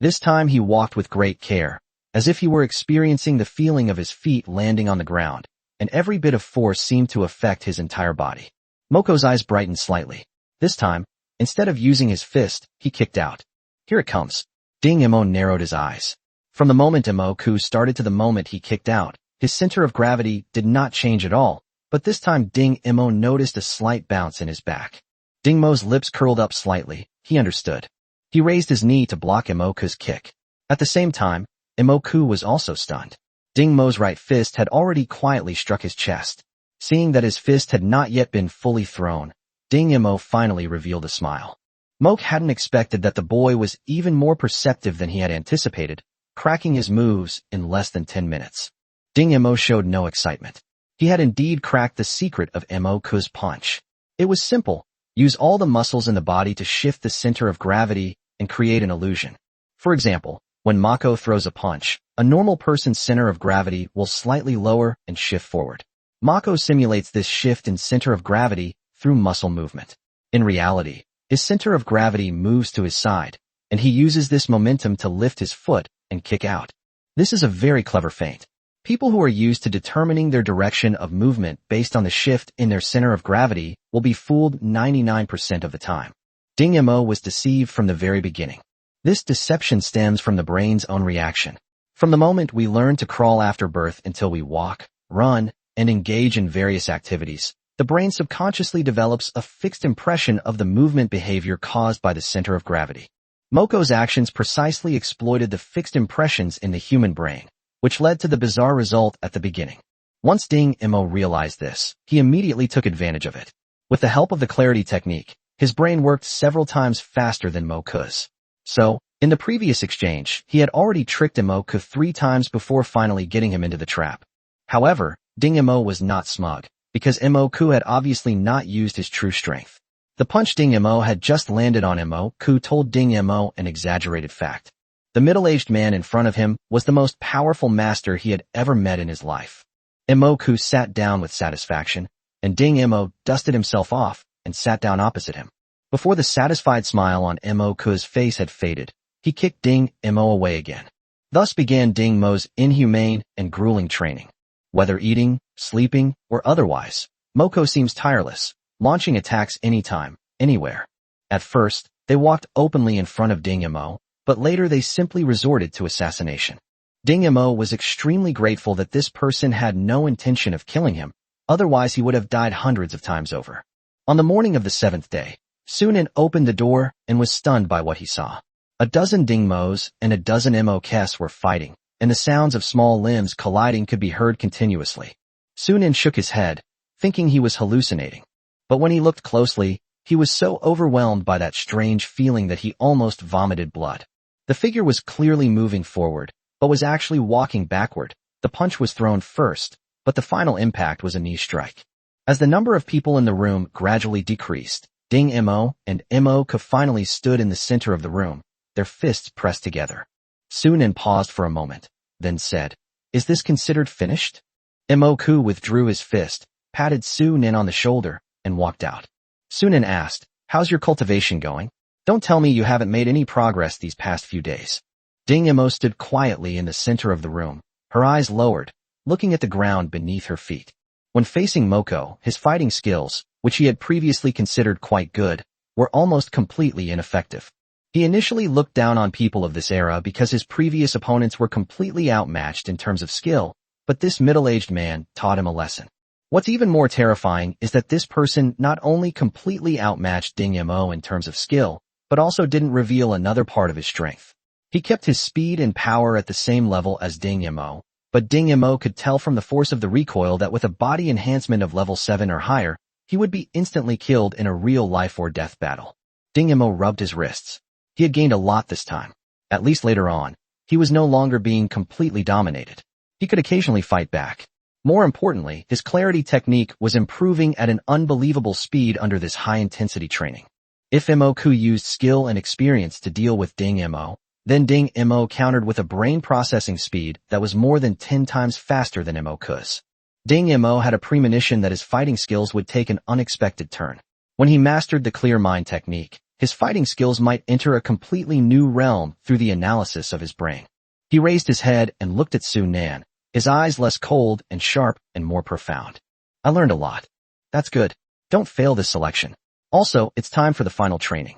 This time he walked with great care, as if he were experiencing the feeling of his feet landing on the ground, and every bit of force seemed to affect his entire body. Moko's eyes brightened slightly. This time, instead of using his fist, he kicked out. Here it comes. Ding Mo narrowed his eyes. From the moment Mo started to the moment he kicked out, his center of gravity did not change at all, but this time Ding Mo noticed a slight bounce in his back. Ding Mo's lips curled up slightly. He understood. He raised his knee to block Mo's kick. At the same time, Mo was also stunned. Ding Mo's right fist had already quietly struck his chest. Seeing that his fist had not yet been fully thrown, Ding Mo finally revealed a smile. Mo hadn't expected that the boy was even more perceptive than he had anticipated, cracking his moves in less than 10 minutes. Ding Mo showed no excitement. He had indeed cracked the secret of Mo's punch. It was simple. Use all the muscles in the body to shift the center of gravity and create an illusion. For example, when Mako throws a punch, a normal person's center of gravity will slightly lower and shift forward. Mako simulates this shift in center of gravity through muscle movement. In reality, his center of gravity moves to his side, and he uses this momentum to lift his foot and kick out. This is a very clever feint. People who are used to determining their direction of movement based on the shift in their center of gravity will be fooled 99% of the time. Ding Mo was deceived from the very beginning. This deception stems from the brain's own reaction. From the moment we learn to crawl after birth until we walk, run, and engage in various activities, the brain subconsciously develops a fixed impression of the movement behavior caused by the center of gravity. Moko's actions precisely exploited the fixed impressions in the human brain, which led to the bizarre result at the beginning. Once Ding Mo realized this, he immediately took advantage of it. With the help of the clarity technique, his brain worked several times faster than Moko's. So, in the previous exchange, he had already tricked Mo 3 times before finally getting him into the trap. However, Ding Mo was not smug, because Mo had obviously not used his true strength. The punch Ding Mo had just landed on Mo told Ding Mo an exaggerated fact. The middle-aged man in front of him was the most powerful master he had ever met in his life. Mo sat down with satisfaction, and Ding Mo dusted himself off and sat down opposite him. Before the satisfied smile on Mo's face had faded, he kicked Ding Mo away again. Thus began Ding Mo's inhumane and grueling training. Whether eating, sleeping, or otherwise, Moko seems tireless, launching attacks anytime, anywhere. At first, they walked openly in front of Ding Mo, but later they simply resorted to assassination. Ding Mo was extremely grateful that this person had no intention of killing him, otherwise he would have died hundreds of times over. On the morning of the 7th day, Sunan opened the door and was stunned by what he saw. A dozen Ding Mos and a dozen Mok's were fighting, and the sounds of small limbs colliding could be heard continuously. Sunan shook his head, thinking he was hallucinating. But when he looked closely, he was so overwhelmed by that strange feeling that he almost vomited blood. The figure was clearly moving forward, but was actually walking backward. The punch was thrown first, but the final impact was a knee strike. As the number of people in the room gradually decreased, Ding Mo and Mo finally stood in the center of the room, their fists pressed together. Sunan paused for a moment, then said, "Is this considered finished?" Awoke withdrew his fist, patted Sunan on the shoulder, and walked out. Sunan asked, "How's your cultivation going? Don't tell me you haven't made any progress these past few days." Dingmo stood quietly in the center of the room, her eyes lowered, looking at the ground beneath her feet. When facing Moko, his fighting skills, which he had previously considered quite good, were almost completely ineffective. He initially looked down on people of this era because his previous opponents were completely outmatched in terms of skill, but this middle-aged man taught him a lesson. What's even more terrifying is that this person not only completely outmatched Dingmo in terms of skill, but also didn't reveal another part of his strength. He kept his speed and power at the same level as Dingmo, but Dingmo could tell from the force of the recoil that with a body enhancement of level 7 or higher, he would be instantly killed in a real life or death battle. Dingmo rubbed his wrists. He had gained a lot this time. At least later on, he was no longer being completely dominated. He could occasionally fight back. More importantly, his clarity technique was improving at an unbelievable speed under this high-intensity training. If Awoke used skill and experience to deal with Dingmo, then Dingmo countered with a brain processing speed that was more than 10 times faster than Awoke's. Dingmo had a premonition that his fighting skills would take an unexpected turn. When he mastered the clear mind technique, his fighting skills might enter a completely new realm through the analysis of his brain. He raised his head and looked at Sunan, his eyes less cold and sharp and more profound. "I learned a lot. That's good. Don't fail this selection. Also, it's time for the final training."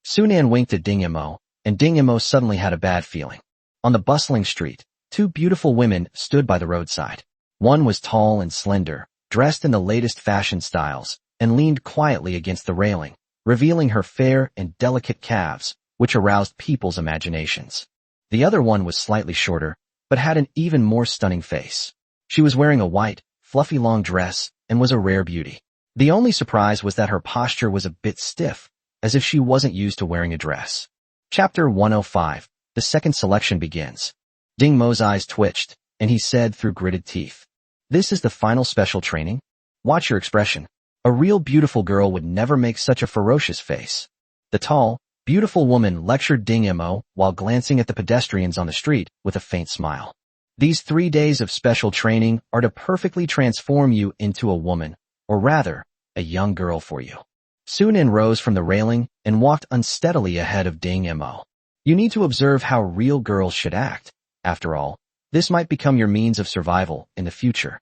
Sunan winked at Dingmo, and Dingmo suddenly had a bad feeling. On the bustling street, two beautiful women stood by the roadside. One was tall and slender, dressed in the latest fashion styles, and leaned quietly against the railing, revealing her fair and delicate calves, which aroused people's imaginations. The other one was slightly shorter, but had an even more stunning face. She was wearing a white, fluffy long dress and was a rare beauty. The only surprise was that her posture was a bit stiff, as if she wasn't used to wearing a dress. Chapter 105. The second selection begins. Dingmo's eyes twitched, and he said through gritted teeth, "This is the final special training? Watch your expression. A real beautiful girl would never make such a ferocious face." The tall, beautiful woman lectured Dingmo while glancing at the pedestrians on the street with a faint smile. "These 3 days of special training are to perfectly transform you into a woman, or rather, a young girl for you." Sunan rose from the railing and walked unsteadily ahead of Dingmo. "You need to observe how real girls should act. After all, this might become your means of survival in the future."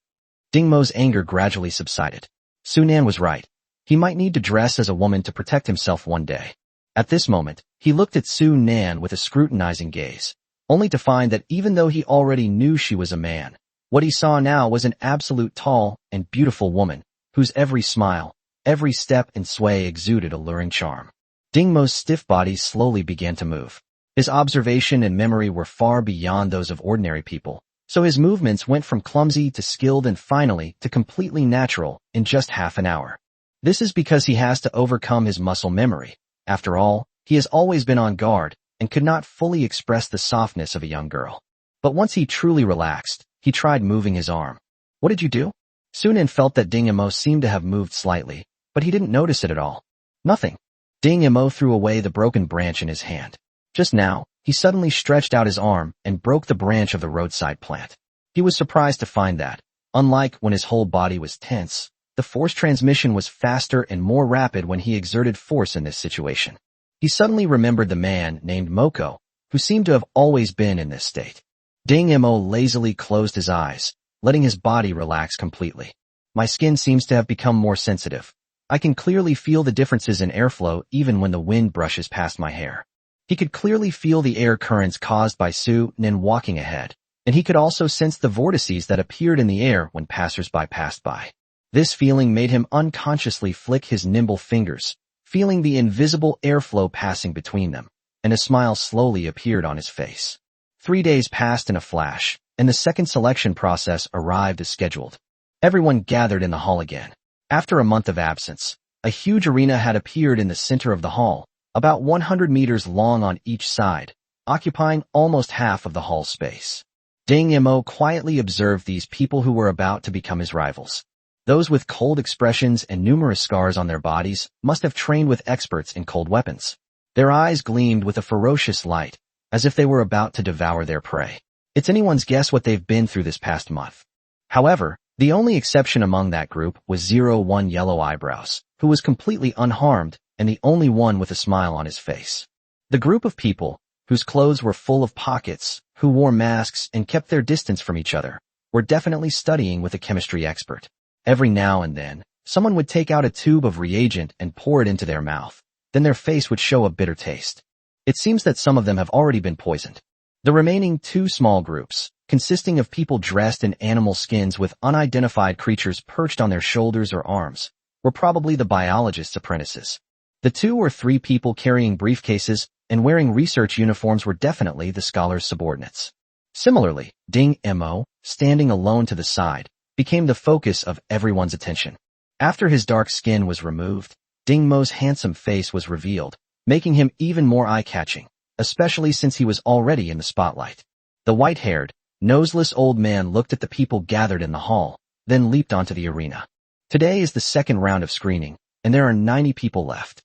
Dingmo's anger gradually subsided. Sunan was right. He might need to dress as a woman to protect himself one day. At this moment, he looked at Sunan with a scrutinizing gaze, only to find that even though he already knew she was a man, what he saw now was an absolute tall and beautiful woman, whose every smile, every step and sway exuded alluring charm. Dingmo's stiff body slowly began to move. His observation and memory were far beyond those of ordinary people, so his movements went from clumsy to skilled and finally to completely natural in just half an hour. This is because he has to overcome his muscle memory. After all, he has always been on guard and could not fully express the softness of a young girl. But once he truly relaxed, he tried moving his arm. "What did you do?" Sunan felt that Dingmo seemed to have moved slightly, but he didn't notice it at all. "Nothing." Dingmo threw away the broken branch in his hand. Just now, he suddenly stretched out his arm and broke the branch of the roadside plant. He was surprised to find that, unlike when his whole body was tense, the force transmission was faster and more rapid when he exerted force in this situation. He suddenly remembered the man named Moko, who seemed to have always been in this state. Dingmo lazily closed his eyes, letting his body relax completely. "My skin seems to have become more sensitive. I can clearly feel the differences in airflow even when the wind brushes past my hair." He could clearly feel the air currents caused by Sunan walking ahead, and he could also sense the vortices that appeared in the air when passersby passed by. This feeling made him unconsciously flick his nimble fingers, feeling the invisible airflow passing between them, and a smile slowly appeared on his face. 3 days passed in a flash, and the second selection process arrived as scheduled. Everyone gathered in the hall again. After a month of absence, a huge arena had appeared in the center of the hall, about 100 meters long on each side, occupying almost half of the hall space. Dingmo quietly observed these people who were about to become his rivals. Those with cold expressions and numerous scars on their bodies must have trained with experts in cold weapons. Their eyes gleamed with a ferocious light, as if they were about to devour their prey. It's anyone's guess what they've been through this past month. However, the only exception among that group was 01 Yellow Eyebrows, who was completely unharmed and the only one with a smile on his face. The group of people, whose clothes were full of pockets, who wore masks and kept their distance from each other, were definitely studying with a chemistry expert. Every now and then, someone would take out a tube of reagent and pour it into their mouth. Then their face would show a bitter taste. It seems that some of them have already been poisoned. The remaining two small groups, consisting of people dressed in animal skins with unidentified creatures perched on their shoulders or arms, were probably the biologist's apprentices. The 2 or 3 people carrying briefcases and wearing research uniforms were definitely the scholar's subordinates. Similarly, Ding Mo, standing alone to the side, became the focus of everyone's attention. After his dark skin was removed, Ding Mo's handsome face was revealed, making him even more eye-catching, especially since he was already in the spotlight. The white-haired, noseless old man looked at the people gathered in the hall, then leaped onto the arena. Today is the second round of screening, and there are 90 people left.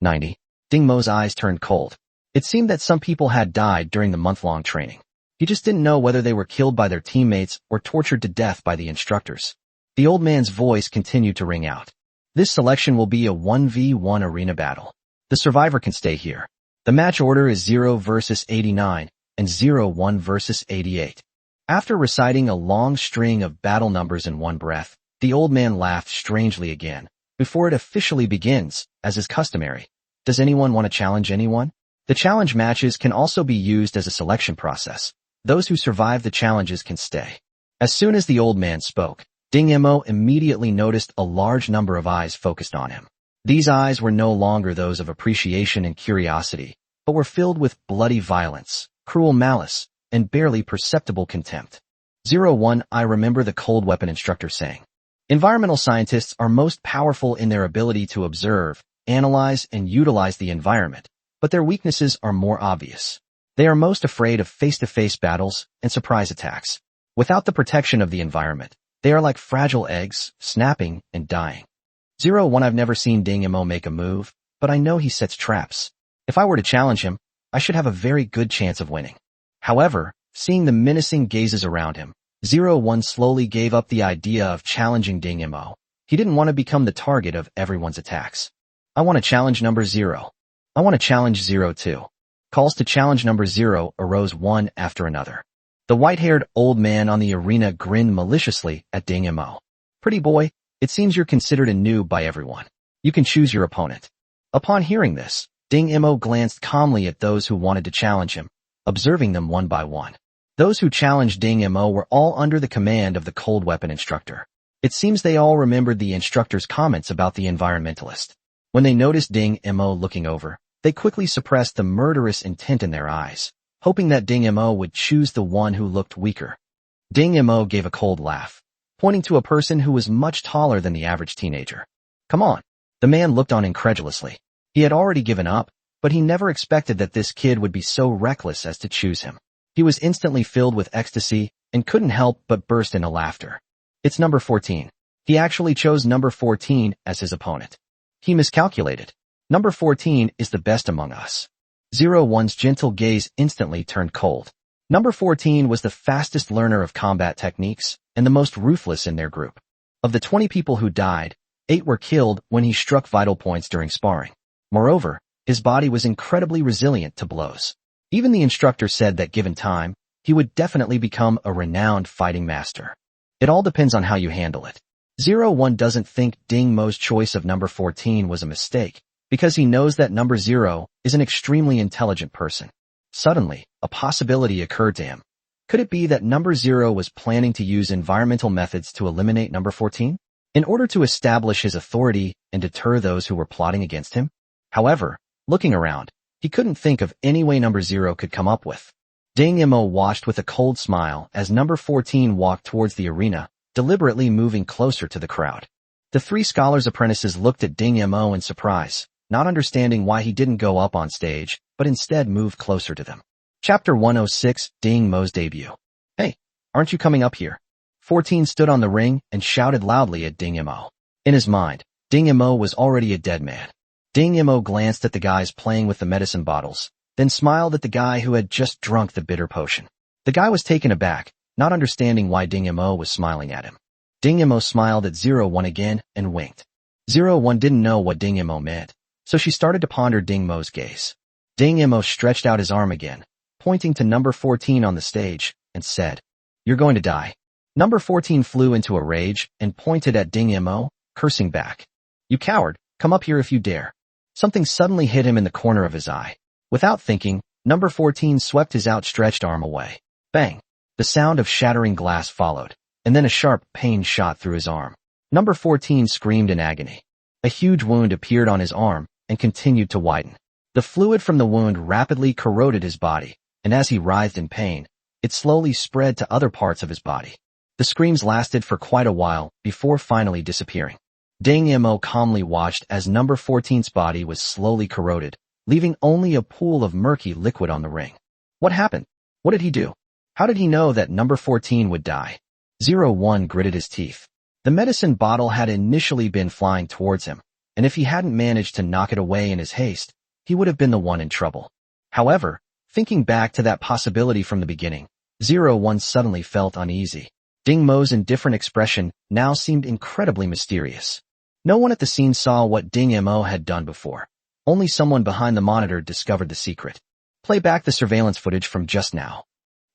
90. Ding Mo's eyes turned cold. It seemed that some people had died during the month-long training. He just didn't know whether they were killed by their teammates or tortured to death by the instructors. The old man's voice continued to ring out. This selection will be a 1v1 arena battle. The survivor can stay here. The match order is 0 versus 89 and 0-1 versus 88. After reciting a long string of battle numbers in one breath, the old man laughed strangely again. Before it officially begins, as is customary, does anyone want to challenge anyone? The challenge matches can also be used as a selection process. Those who survive the challenges can stay. As soon as the old man spoke, Ding Mo immediately noticed a large number of eyes focused on him. These eyes were no longer those of appreciation and curiosity, but were filled with bloody violence, cruel malice, and barely perceptible contempt. 01 I remember the cold weapon instructor saying. Environmental scientists are most powerful in their ability to observe, analyze, and utilize the environment, but their weaknesses are more obvious. They are most afraid of face-to-face battles and surprise attacks. Without the protection of the environment, they are like fragile eggs, snapping and dying. 01 I've never seen Ding Mo make a move, but I know he sets traps. If I were to challenge him, I should have a very good chance of winning. However, seeing the menacing gazes around him, 01 slowly gave up the idea of challenging Ding Mo. He didn't want to become the target of everyone's attacks. I want to challenge number 0. I want to challenge 02. Calls to challenge number 0 arose one after another. The white-haired old man on the arena grinned maliciously at Ding Mo. Pretty boy, it seems you're considered a noob by everyone. You can choose your opponent. Upon hearing this, Ding Mo glanced calmly at those who wanted to challenge him, observing them one by one. Those who challenged Ding Mo were all under the command of the cold weapon instructor. It seems they all remembered the instructor's comments about the environmentalist. When they noticed Ding Mo looking over, they quickly suppressed the murderous intent in their eyes, hoping that Ding Mo would choose the one who looked weaker. Ding Mo gave a cold laugh, pointing to a person who was much taller than the average teenager. Come on. The man looked on incredulously. He had already given up, but he never expected that this kid would be so reckless as to choose him. He was instantly filled with ecstasy and couldn't help but burst into laughter. It's number 14. He actually chose number 14 as his opponent. He miscalculated. Number 14 is the best among us. 01's gentle gaze instantly turned cold. Number 14 was the fastest learner of combat techniques and the most ruthless in their group. Of the 20 people who died, 8 were killed when he struck vital points during sparring. Moreover, his body was incredibly resilient to blows. Even the instructor said that given time, he would definitely become a renowned fighting master. It all depends on how you handle it. 01 doesn't think Ding Mo's choice of number 14 was a mistake, because he knows that number 0 is an extremely intelligent person. Suddenly, a possibility occurred to him. Could it be that number 0 was planning to use environmental methods to eliminate number 14? In order to establish his authority and deter those who were plotting against him? However, looking around, he couldn't think of any way number 0 could come up with. Ding Mo watched with a cold smile as number 14 walked towards the arena, deliberately moving closer to the crowd. The 3 scholars' apprentices looked at Ding Mo in surprise, not understanding why he didn't go up on stage, but instead moved closer to them. Chapter 106, Ding Mo's debut. Hey, aren't you coming up here? 14 stood on the ring and shouted loudly at Ding Mo. In his mind, Ding Mo was already a dead man. Ding Mo glanced at the guys playing with the medicine bottles, then smiled at the guy who had just drunk the bitter potion. The guy was taken aback, not understanding why Ding Mo was smiling at him. Ding Mo smiled at 01 again and winked. 01 didn't know what Ding Mo meant, so she started to ponder Ding Mo's gaze. Ding Mo stretched out his arm again, pointing to number 14 on the stage, and said, "You're going to die." Number 14 flew into a rage and pointed at Ding Mo, cursing back. "You coward, come up here if you dare." Something suddenly hit him in the corner of his eye. Without thinking, number 14 swept his outstretched arm away. Bang! The sound of shattering glass followed, and then a sharp pain shot through his arm. Number 14 screamed in agony. A huge wound appeared on his arm and continued to widen. The fluid from the wound rapidly corroded his body, and as he writhed in pain, it slowly spread to other parts of his body. The screams lasted for quite a while before finally disappearing. Ding Mo calmly watched as number 14's body was slowly corroded, leaving only a pool of murky liquid on the ring. What happened? What did he do? How did he know that number 14 would die? 01 gritted his teeth. The medicine bottle had initially been flying towards him, and if he hadn't managed to knock it away in his haste, he would have been the one in trouble. However, thinking back to that possibility from the beginning, 01 suddenly felt uneasy. Ding Mo's indifferent expression now seemed incredibly mysterious. No one at the scene saw what Ding Mo had done before. Only someone behind the monitor discovered the secret. Play back the surveillance footage from just now.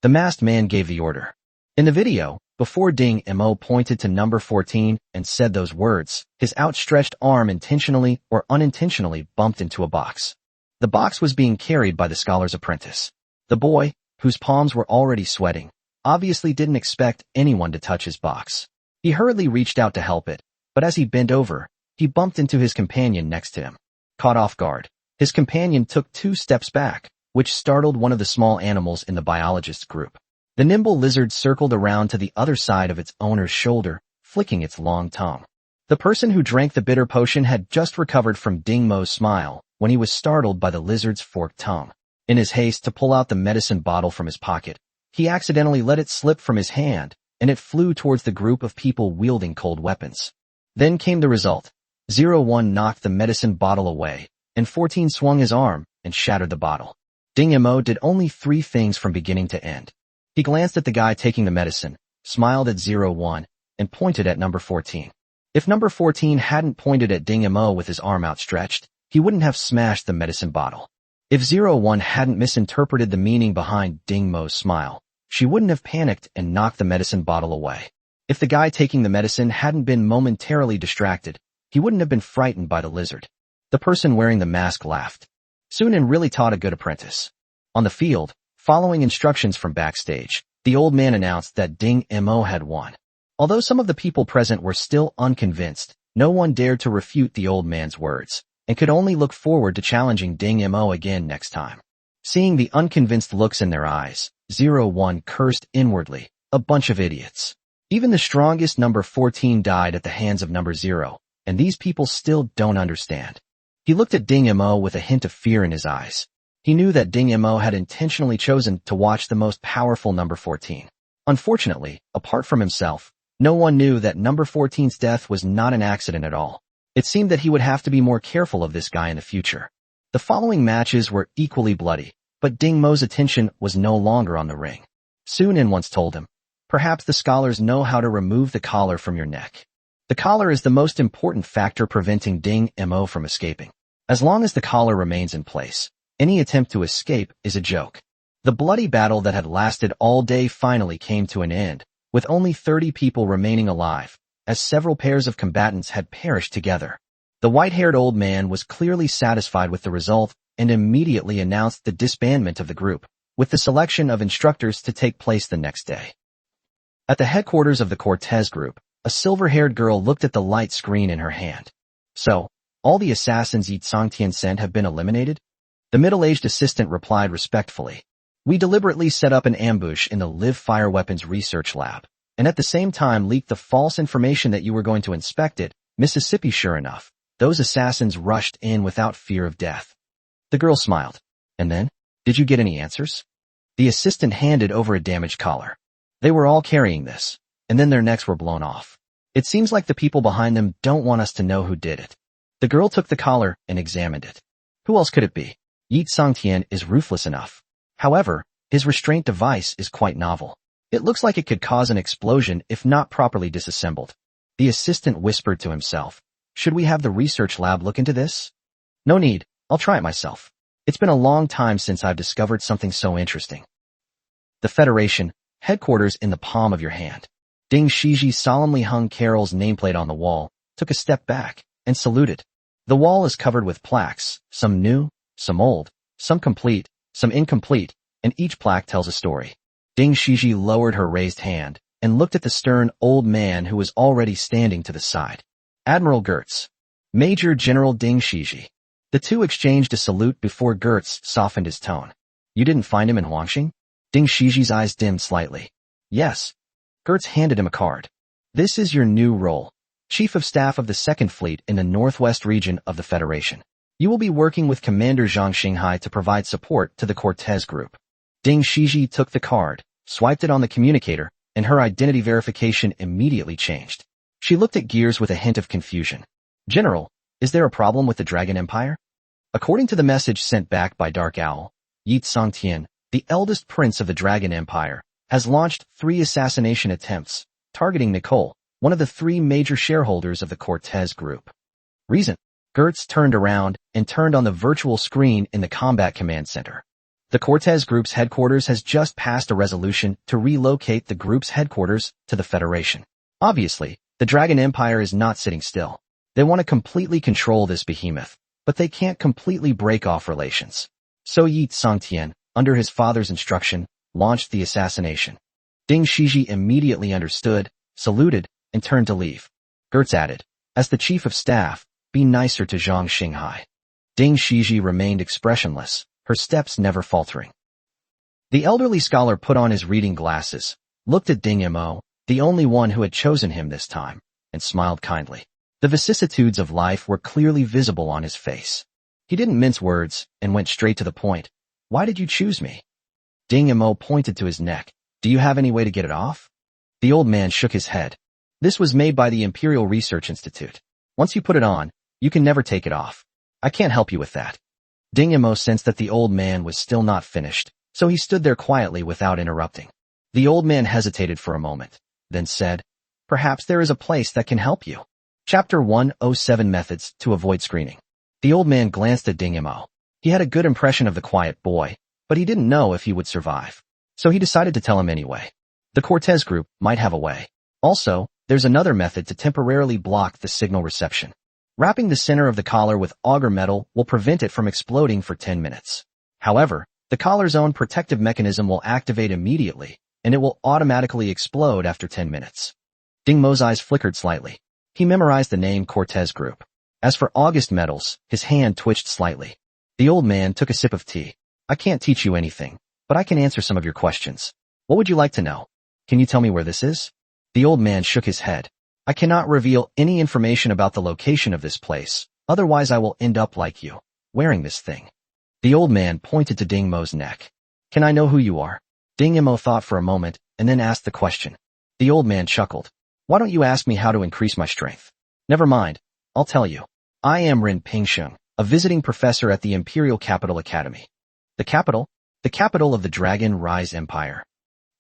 The masked man gave the order. In the video, before Ding Mo pointed to number 14 and said those words, his outstretched arm intentionally or unintentionally bumped into a box. The box was being carried by the scholar's apprentice. The boy, whose palms were already sweating, obviously didn't expect anyone to touch his box. He hurriedly reached out to help it, but as he bent over, he bumped into his companion next to him. Caught off guard, his companion took 2 steps back, which startled one of the small animals in the biologist's group. The nimble lizard circled around to the other side of its owner's shoulder, flicking its long tongue. The person who drank the bitter potion had just recovered from Ding Mo's smile when he was startled by the lizard's forked tongue. In his haste to pull out the medicine bottle from his pocket, he accidentally let it slip from his hand, and it flew towards the group of people wielding cold weapons. Then came the result. 01 knocked the medicine bottle away, and 14 swung his arm and shattered the bottle. Ding Mo did only 3 things from beginning to end. He glanced at the guy taking the medicine, smiled at 01, and pointed at number 14. If number 14 hadn't pointed at Ding Mo with his arm outstretched, he wouldn't have smashed the medicine bottle. If 01 hadn't misinterpreted the meaning behind Ding Mo's smile, she wouldn't have panicked and knocked the medicine bottle away. If the guy taking the medicine hadn't been momentarily distracted, he wouldn't have been frightened by the lizard. The person wearing the mask laughed. Sunan really taught a good apprentice. On the field, following instructions from backstage, the old man announced that Ding Mo had won. Although some of the people present were still unconvinced, no one dared to refute the old man's words, and could only look forward to challenging Ding Mo again next time. Seeing the unconvinced looks in their eyes, 01 cursed inwardly, a bunch of idiots. Even the strongest number 14 died at the hands of number 0, and these people still don't understand. He looked at Ding Mo with a hint of fear in his eyes. He knew that Ding Mo had intentionally chosen to watch the most powerful number 14. Unfortunately, apart from himself, no one knew that number 14's death was not an accident at all. It seemed that he would have to be more careful of this guy in the future. The following matches were equally bloody, but Ding Mo's attention was no longer on the ring. Sunan once told him, "Perhaps the scholars know how to remove the collar from your neck." The collar is the most important factor preventing Ding Mo from escaping. As long as the collar remains in place, any attempt to escape is a joke. The bloody battle that had lasted all day finally came to an end, with only 30 people remaining alive, as several pairs of combatants had perished together. The white-haired old man was clearly satisfied with the result and immediately announced the disbandment of the group, with the selection of instructors to take place the next day. At the headquarters of the Cortez group, a silver-haired girl looked at the light screen in her hand. "So, all the assassins Yi Tsangtian sent have been eliminated?" The middle-aged assistant replied respectfully. "We deliberately set up an ambush in the live fire weapons research lab, and at the same time leaked the false information that you were going to inspect it, Mississippi. Sure enough, those assassins rushed in without fear of death." The girl smiled. "And then? Did you get any answers?" The assistant handed over a damaged collar. "They were all carrying this, and then their necks were blown off. It seems like the people behind them don't want us to know who did it." The girl took the collar and examined it. Who else could it be? Yi Sangtian is ruthless enough. However, his restraint device is quite novel. It looks like it could cause an explosion if not properly disassembled. The assistant whispered to himself. Should we have the research lab look into this? No need, I'll try it myself. It's been a long time since I've discovered something so interesting. The Federation, headquarters in the palm of your hand. Ding Shiji solemnly hung Carol's nameplate on the wall, took a step back, and saluted. The wall is covered with plaques, some new, some old, some complete, some incomplete, and each plaque tells a story. Ding Shiji lowered her raised hand and looked at the stern old man who was already standing to the side. Admiral Gertz. Major General Ding Shiji. The two exchanged a salute before Gertz softened his tone. You didn't find him in Huangxing? Ding Shiji's eyes dimmed slightly. Yes. Gertz handed him a card. This is your new role. Chief of Staff of the 2nd Fleet in the Northwest region of the Federation. You will be working with Commander Zhang Xinghai to provide support to the Cortez group. Ding Shiji took the card, swiped it on the communicator, and her identity verification immediately changed. She looked at Gears with a hint of confusion. General, is there a problem with the Dragon Empire? According to the message sent back by Dark Owl, Yi Sangtian, the eldest prince of the Dragon Empire, has launched 3 assassination attempts, targeting Nicole, one of the 3 major shareholders of the Cortez group. Reason? Gertz turned around and turned on the virtual screen in the Combat Command Center. The Cortez group's headquarters has just passed a resolution to relocate the group's headquarters to the Federation. Obviously, the Dragon Empire is not sitting still. They want to completely control this behemoth, but they can't completely break off relations. So Yi Sangtian, under his father's instruction, launched the assassination. Ding Shiji immediately understood, saluted, and turned to leave. Gertz added, as the chief of staff, be nicer to Zhang Xinghai. Ding Shiji remained expressionless, her steps never faltering. The elderly scholar put on his reading glasses, looked at Ding Mo, the only one who had chosen him this time, and smiled kindly. The vicissitudes of life were clearly visible on his face. He didn't mince words and went straight to the point. Why did you choose me? Ding Mo pointed to his neck. Do you have any way to get it off? The old man shook his head. This was made by the Imperial Research Institute. Once you put it on, you can never take it off. I can't help you with that. Ding Mo sensed that the old man was still not finished, so he stood there quietly without interrupting. The old man hesitated for a moment, then said, perhaps there is a place that can help you. Chapter 107 Methods to Avoid Screening. The old man glanced at Ding Mo. He had a good impression of the quiet boy, but he didn't know if he would survive. So he decided to tell him anyway. The Cortez group might have a way. Also, there's another method to temporarily block the signal reception. Wrapping the center of the collar with auger metal will prevent it from exploding for 10 minutes. However, the collar's own protective mechanism will activate immediately, and it will automatically explode after 10 minutes. Ding Mo's eyes flickered slightly. He memorized the name Cortez Group. As for August metals, his hand twitched slightly. The old man took a sip of tea. I can't teach you anything, but I can answer some of your questions. What would you like to know? Can you tell me where this is? The old man shook his head. I cannot reveal any information about the location of this place, otherwise I will end up like you, wearing this thing. The old man pointed to Ding Mo's neck. Can I know who you are? Ding Mo thought for a moment, and then asked the question. The old man chuckled. Why don't you ask me how to increase my strength? Never mind, I'll tell you. I am Ren Pingsheng, a visiting professor at the Imperial Capital Academy. The capital? The capital of the Dragon Rise Empire.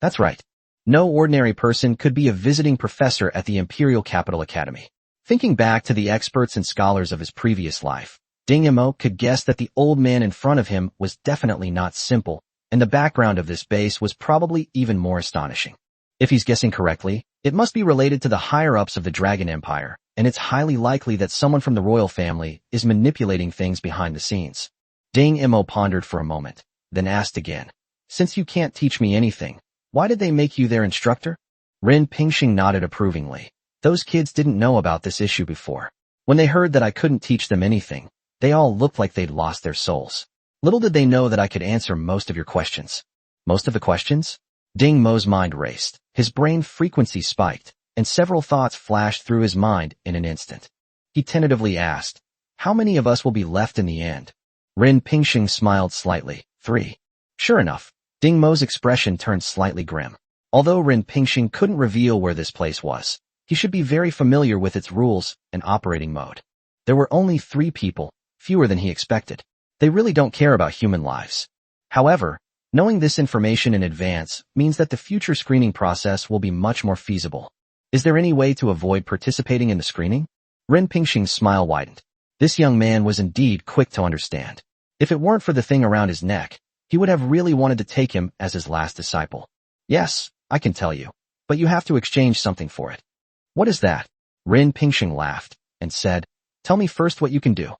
That's right. No ordinary person could be a visiting professor at the Imperial Capital Academy. Thinking back to the experts and scholars of his previous life, Ding Mo could guess that the old man in front of him was definitely not simple, and the background of this base was probably even more astonishing. If he's guessing correctly, it must be related to the higher-ups of the Dragon Empire, and it's highly likely that someone from the royal family is manipulating things behind the scenes. Ding Mo pondered for a moment, then asked again, since you can't teach me anything, why did they make you their instructor? Ren Pingsheng nodded approvingly. Those kids didn't know about this issue before. When they heard that I couldn't teach them anything, they all looked like they'd lost their souls. Little did they know that I could answer most of your questions. Most of the questions? Ding Mo's mind raced, his brain frequency spiked, and several thoughts flashed through his mind in an instant. He tentatively asked, how many of us will be left in the end? Ren Pingsheng smiled slightly. 3. Sure enough, Ding Mo's expression turned slightly grim. Although Ren Pingsheng couldn't reveal where this place was, he should be very familiar with its rules and operating mode. There were only 3 people, fewer than he expected. They really don't care about human lives. However, knowing this information in advance means that the future screening process will be much more feasible. Is there any way to avoid participating in the screening? Ren Pingxing's smile widened. This young man was indeed quick to understand. If it weren't for the thing around his neck, he would have really wanted to take him as his last disciple. Yes, I can tell you, but you have to exchange something for it. What is that? Ren Pingxing laughed and said, tell me first what you can do.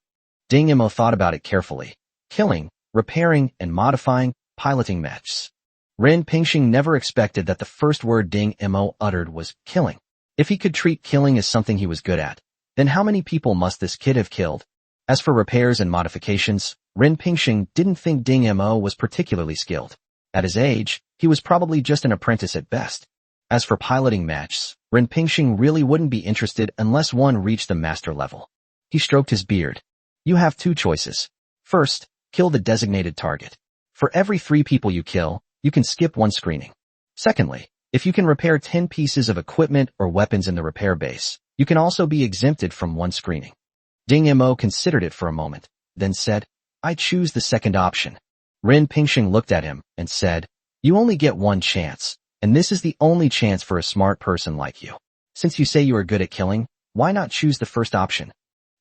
Ding Mo thought about it carefully. Killing, repairing, and modifying, piloting mechs. Ren Pingxing never expected that the first word Ding Mo uttered was killing. If he could treat killing as something he was good at, then how many people must this kid have killed? As for repairs and modifications, Ren Pingxing didn't think Ding Mo was particularly skilled. At his age, he was probably just an apprentice at best. As for piloting mechs, Ren Pingxing really wouldn't be interested unless one reached the master level. He stroked his beard. You have 2 choices. First, kill the designated target. For every 3 people you kill, you can skip 1 screening. Secondly, if you can repair 10 pieces of equipment or weapons in the repair base, you can also be exempted from 1 screening. Ding Mo considered it for a moment, then said, I choose the second option. Ren Pingxing looked at him and said, you only get 1 chance, and this is the only chance for a smart person like you. Since you say you are good at killing, why not choose the first option?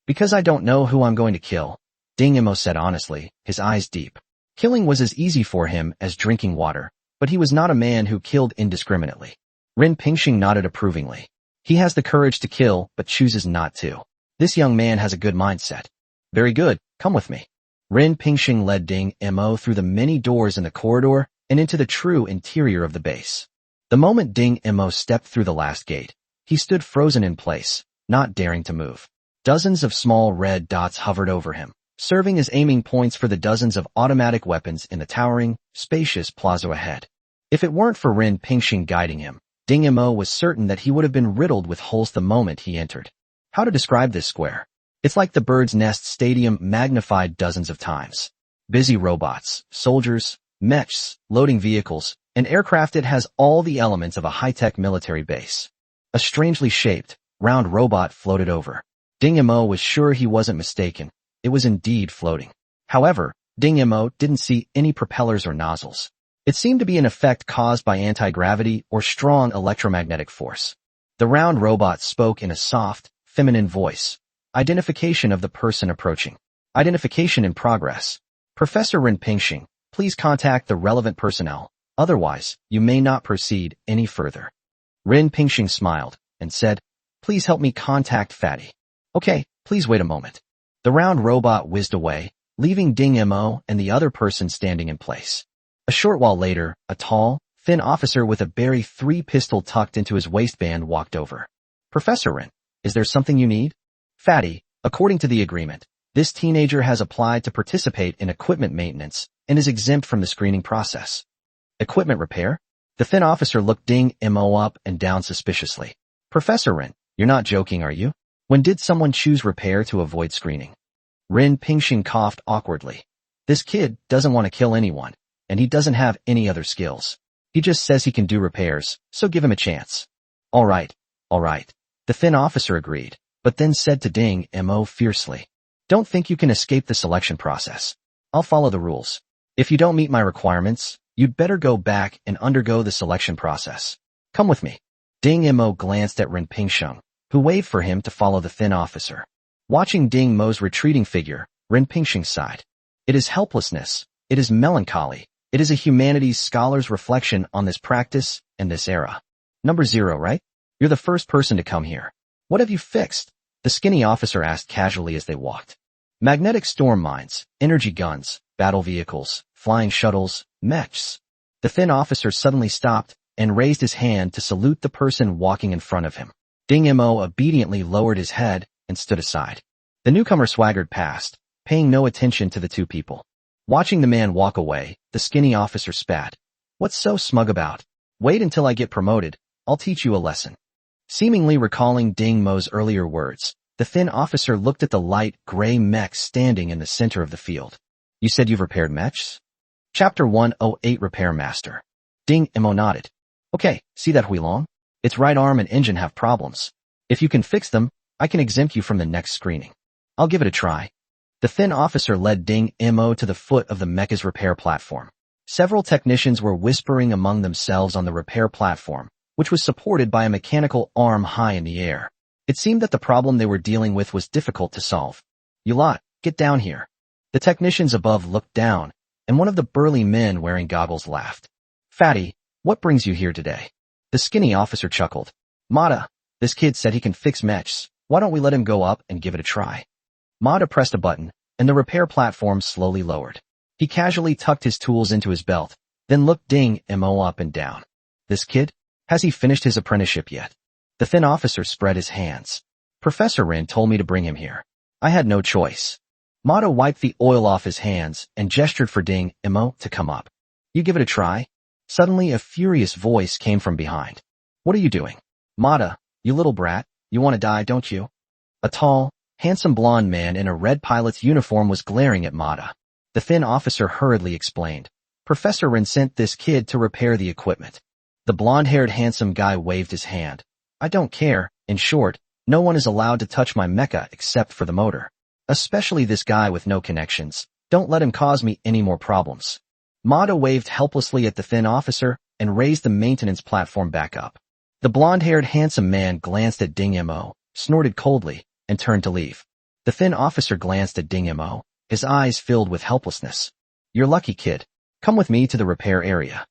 Because I don't know who I'm going to kill, Ding Mo said honestly, his eyes deep. Killing was as easy for him as drinking water, but he was not a man who killed indiscriminately. Ren Pingxing nodded approvingly. He has the courage to kill, but chooses not to. This young man has a good mindset. Very good, come with me. Ren Pingxing led Ding Mo through the many doors in the corridor and into the true interior of the base. The moment Ding Mo stepped through the last gate, he stood frozen in place, not daring to move. Dozens of small red dots hovered over him, serving as aiming points for the dozens of automatic weapons in the towering, spacious plaza ahead. If it weren't for Ren Pingxing guiding him, Ding Mo was certain that he would have been riddled with holes the moment he entered. How to describe this square? It's like the Bird's Nest Stadium magnified dozens of times. Busy robots, soldiers, mechs, loading vehicles, and aircraft. It has all the elements of a high-tech military base. A strangely shaped, round robot floated over. Ding Mo was sure he wasn't mistaken. It was indeed floating. However, Ding Mo didn't see any propellers or nozzles. It seemed to be an effect caused by anti-gravity or strong electromagnetic force. The round robot spoke in a soft, feminine voice. Identification of the person approaching. Identification in progress. Professor Ren Pingxing, please contact the relevant personnel. Otherwise, you may not proceed any further. Ren Pingxing smiled and said, please help me contact Fatty. Okay, please wait a moment. The round robot whizzed away, leaving Ding Mo and the other person standing in place. A short while later, a tall, thin officer with a Berry 3 pistol tucked into his waistband walked over. Professor Ren, is there something you need? Fatty, according to the agreement, this teenager has applied to participate in equipment maintenance and is exempt from the screening process. Equipment repair? The thin officer looked Ding Mo up and down suspiciously. Professor Ren, you're not joking, are you? When did someone choose repair to avoid screening? Ren Pingxing coughed awkwardly. This kid doesn't want to kill anyone, and he doesn't have any other skills. He just says he can do repairs, so give him a chance. All right. The thin officer agreed, but then said to Ding Mo fiercely, don't think you can escape the selection process. I'll follow the rules. If you don't meet my requirements, you'd better go back and undergo the selection process. Come with me. Ding Mo glanced at Ren Pingxing, who waved for him to follow the thin officer. Watching Ding Mo's retreating figure, Ren Pingxing sighed. It is helplessness. It is melancholy. It is a humanities scholar's reflection on this practice and this era. Number 0, right? You're the first person to come here. What have you fixed? The skinny officer asked casually as they walked. Magnetic storm mines, energy guns, battle vehicles, flying shuttles, mechs. The thin officer suddenly stopped and raised his hand to salute the person walking in front of him. Ding Mo obediently lowered his head and stood aside. The newcomer swaggered past, paying no attention to the 2 people. Watching the man walk away, the skinny officer spat. What's so smug about? Wait until I get promoted. I'll teach you a lesson. Seemingly recalling Ding Mo's earlier words, the thin officer looked at the light gray mech standing in the center of the field. You said you've repaired mechs? Chapter 108 Repair Master. Ding Mo nodded. Okay, see that Huilong? Its right arm and engine have problems. If you can fix them, I can exempt you from the next screening. I'll give it a try. The thin officer led Ding Mo to the foot of the mecha's repair platform. Several technicians were whispering among themselves on the repair platform, which was supported by a mechanical arm high in the air. It seemed that the problem they were dealing with was difficult to solve. You lot, get down here. The technicians above looked down, and one of the burly men wearing goggles laughed. Fatty, what brings you here today? The skinny officer chuckled. Mata, this kid said he can fix mechs. Why don't we let him go up and give it a try? Mata pressed a button, and the repair platform slowly lowered. He casually tucked his tools into his belt, then looked Ding Mo up and down. This kid? Has he finished his apprenticeship yet? The thin officer spread his hands. Professor Rin told me to bring him here. I had no choice. Mata wiped the oil off his hands and gestured for Ding Mo to come up. You give it a try? Suddenly a furious voice came from behind. What are you doing? Mata, you little brat, you want to die, don't you? A tall, handsome blonde man in a red pilot's uniform was glaring at Mata. The thin officer hurriedly explained. Professor Rin sent this kid to repair the equipment. The blonde-haired handsome guy waved his hand. I don't care. In short, no one is allowed to touch my mecha except for the motor. Especially this guy with no connections. Don't let him cause me any more problems. Mata waved helplessly at the thin officer and raised the maintenance platform back up. The blonde-haired handsome man glanced at Ding Mo, snorted coldly, and turned to leave. The thin officer glanced at Ding Mo, his eyes filled with helplessness. You're lucky, kid. Come with me to the repair area.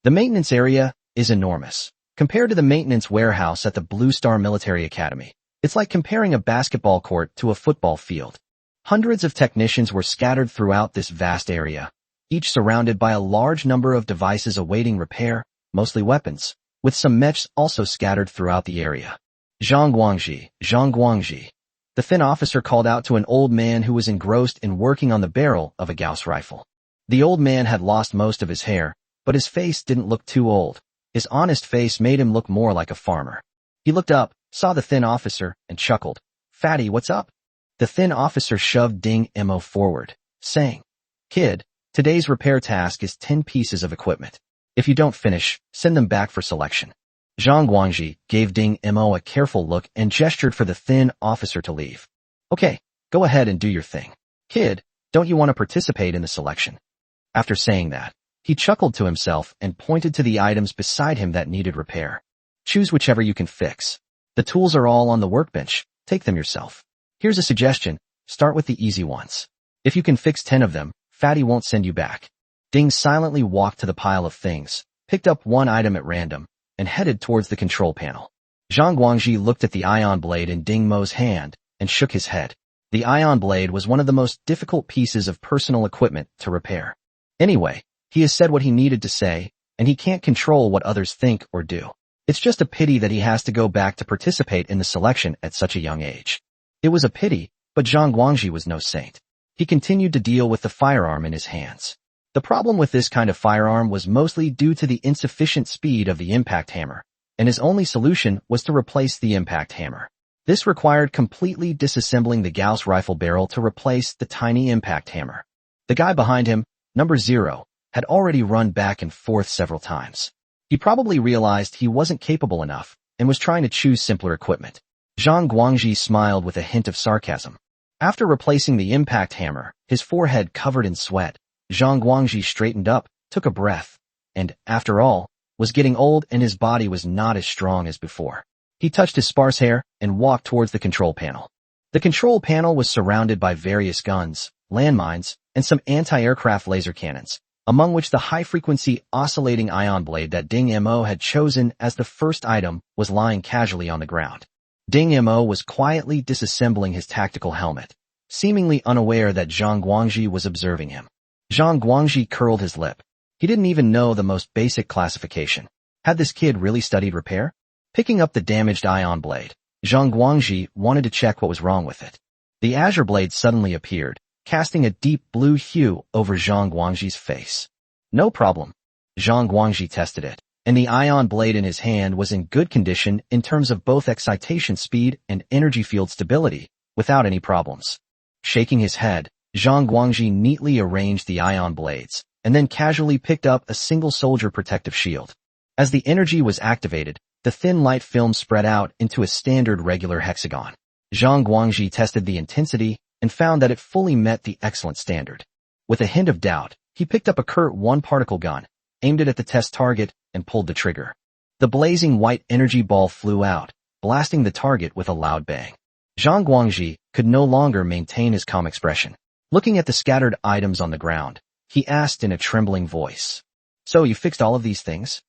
The maintenance area is enormous. Compared to the maintenance warehouse at the Blue Star Military Academy, it's like comparing a basketball court to a football field. Hundreds of technicians were scattered throughout this vast area, each surrounded by a large number of devices awaiting repair, mostly weapons, with some mechs also scattered throughout the area. Zhang Guangji. The thin officer called out to an old man who was engrossed in working on the barrel of a Gauss rifle. The old man had lost most of his hair, but his face didn't look too old. His honest face made him look more like a farmer. He looked up, saw the thin officer, and chuckled. Fatty, what's up? The thin officer shoved Ding Mo forward, saying, Kid, today's repair task is 10 pieces of equipment. If you don't finish, send them back for selection. Zhang Guangji gave Ding Mo a careful look and gestured for the thin officer to leave. Okay, go ahead and do your thing. Kid, don't you want to participate in the selection? After saying that, he chuckled to himself and pointed to the items beside him that needed repair. Choose whichever you can fix. The tools are all on the workbench. Take them yourself. Here's a suggestion. Start with the easy ones. If you can fix 10 of them, Fatty won't send you back. Ding silently walked to the pile of things, picked up one item at random, and headed towards the control panel. Zhang Guangji looked at the ion blade in Ding Mo's hand and shook his head. The ion blade was one of the most difficult pieces of personal equipment to repair. Anyway, he has said what he needed to say, and he can't control what others think or do. It's just a pity that he has to go back to participate in the selection at such a young age. It was a pity, but Zhang Guangji was no saint. He continued to deal with the firearm in his hands. The problem with this kind of firearm was mostly due to the insufficient speed of the impact hammer, and his only solution was to replace the impact hammer. This required completely disassembling the Gauss rifle barrel to replace the tiny impact hammer. The guy behind him, number 0, had already run back and forth several times. He probably realized he wasn't capable enough and was trying to choose simpler equipment. Zhang Guangji smiled with a hint of sarcasm. After replacing the impact hammer, his forehead covered in sweat, Zhang Guangji straightened up, took a breath, and, after all, was getting old and his body was not as strong as before. He touched his sparse hair and walked towards the control panel. The control panel was surrounded by various guns, landmines, and some anti-aircraft laser cannons, among which the high-frequency oscillating ion blade that Ding Mo had chosen as the first item was lying casually on the ground. Ding Mo was quietly disassembling his tactical helmet, seemingly unaware that Zhang Guangji was observing him. Zhang Guangji curled his lip. He didn't even know the most basic classification. Had this kid really studied repair? Picking up the damaged ion blade, Zhang Guangji wanted to check what was wrong with it. The azure blade suddenly appeared, casting a deep blue hue over Zhang Guangji's face. No problem. Zhang Guangji tested it, and the ion blade in his hand was in good condition in terms of both excitation speed and energy field stability, without any problems. Shaking his head, Zhang Guangji neatly arranged the ion blades, and then casually picked up a single soldier protective shield. As the energy was activated, the thin light film spread out into a standard regular hexagon. Zhang Guangji tested the intensity, and found that it fully met the excellent standard. With a hint of doubt, he picked up a Kurt 1 particle gun, aimed it at the test target, and pulled the trigger. The blazing white energy ball flew out, blasting the target with a loud bang. Zhang Guangji could no longer maintain his calm expression. Looking at the scattered items on the ground, he asked in a trembling voice, "So you fixed all of these things?"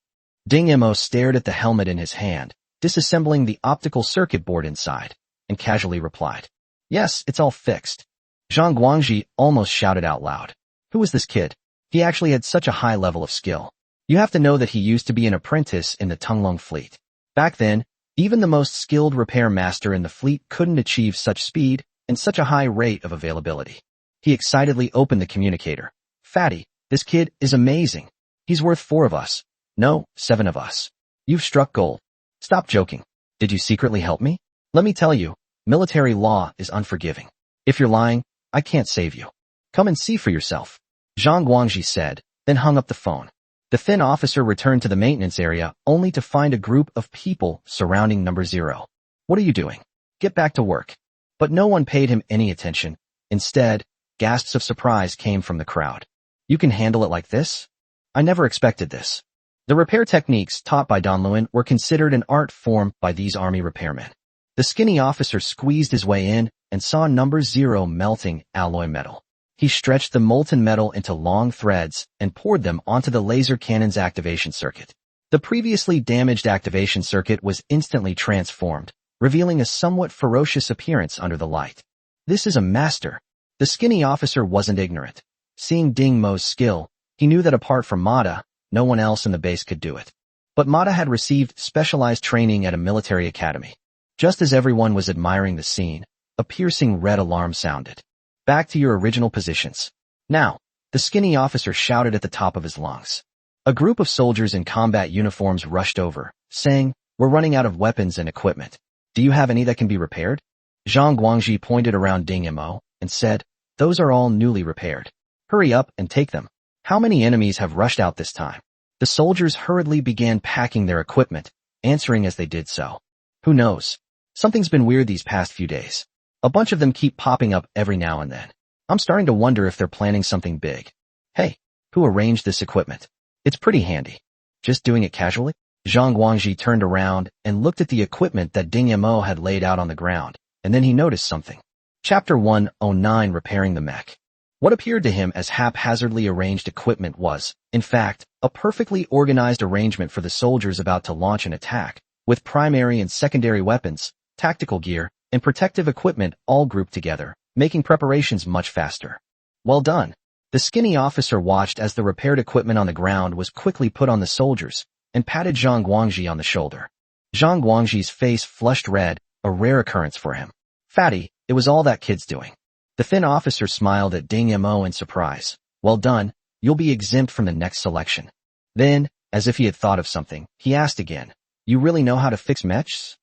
Ding Mo stared at the helmet in his hand, disassembling the optical circuit board inside, and casually replied, "Yes, it's all fixed." Zhang Guangji almost shouted out loud. Who was this kid? He actually had such a high level of skill. You have to know that he used to be an apprentice in the Tunglong fleet. Back then, even the most skilled repair master in the fleet couldn't achieve such speed and such a high rate of availability. He excitedly opened the communicator. "Fatty, this kid is amazing. He's worth 4 of us. No, 7 of us. You've struck gold. Stop joking. Did you secretly help me? Let me tell you, military law is unforgiving. If you're lying, I can't save you. Come and see for yourself," Zhang Guangji said, then hung up the phone. The thin officer returned to the maintenance area only to find a group of people surrounding number 0. "What are you doing? Get back to work." But no one paid him any attention. Instead, gasps of surprise came from the crowd. "You can handle it like this? I never expected this." The repair techniques taught by Don Luan were considered an art form by these army repairmen. The skinny officer squeezed his way in and saw number 0 melting alloy metal. He stretched the molten metal into long threads and poured them onto the laser cannon's activation circuit. The previously damaged activation circuit was instantly transformed, revealing a somewhat ferocious appearance under the light. "This is a master." The skinny officer wasn't ignorant. Seeing Ding Mo's skill, he knew that apart from Mata, no one else in the base could do it. But Mata had received specialized training at a military academy. Just as everyone was admiring the scene, a piercing red alarm sounded. "Back to your original positions. Now," the skinny officer shouted at the top of his lungs. A group of soldiers in combat uniforms rushed over, saying, "We're running out of weapons and equipment. Do you have any that can be repaired?" Zhang Guangji pointed around Ding Mo and said, "Those are all newly repaired. Hurry up and take them." "How many enemies have rushed out this time?" The soldiers hurriedly began packing their equipment, answering as they did so. "Who knows? Something's been weird these past few days. A bunch of them keep popping up every now and then. I'm starting to wonder if they're planning something big." "Hey, who arranged this equipment? It's pretty handy." "Just doing it casually?" Zhang Guangji turned around and looked at the equipment that Ding Mo had laid out on the ground, and then he noticed something. Chapter 109, Repairing the Mech. What appeared to him as haphazardly arranged equipment was, in fact, a perfectly organized arrangement for the soldiers about to launch an attack, with primary and secondary weapons, tactical gear, and protective equipment all grouped together, making preparations much faster. "Well done." The skinny officer watched as the repaired equipment on the ground was quickly put on the soldiers, and patted Zhang Guangji on the shoulder. Zhang Guangji's face flushed red, a rare occurrence for him. "Fatty, it was all that kid's doing." The thin officer smiled at Ding Mo in surprise. "Well done, you'll be exempt from the next selection." Then, as if he had thought of something, he asked again, "You really know how to fix mechs?"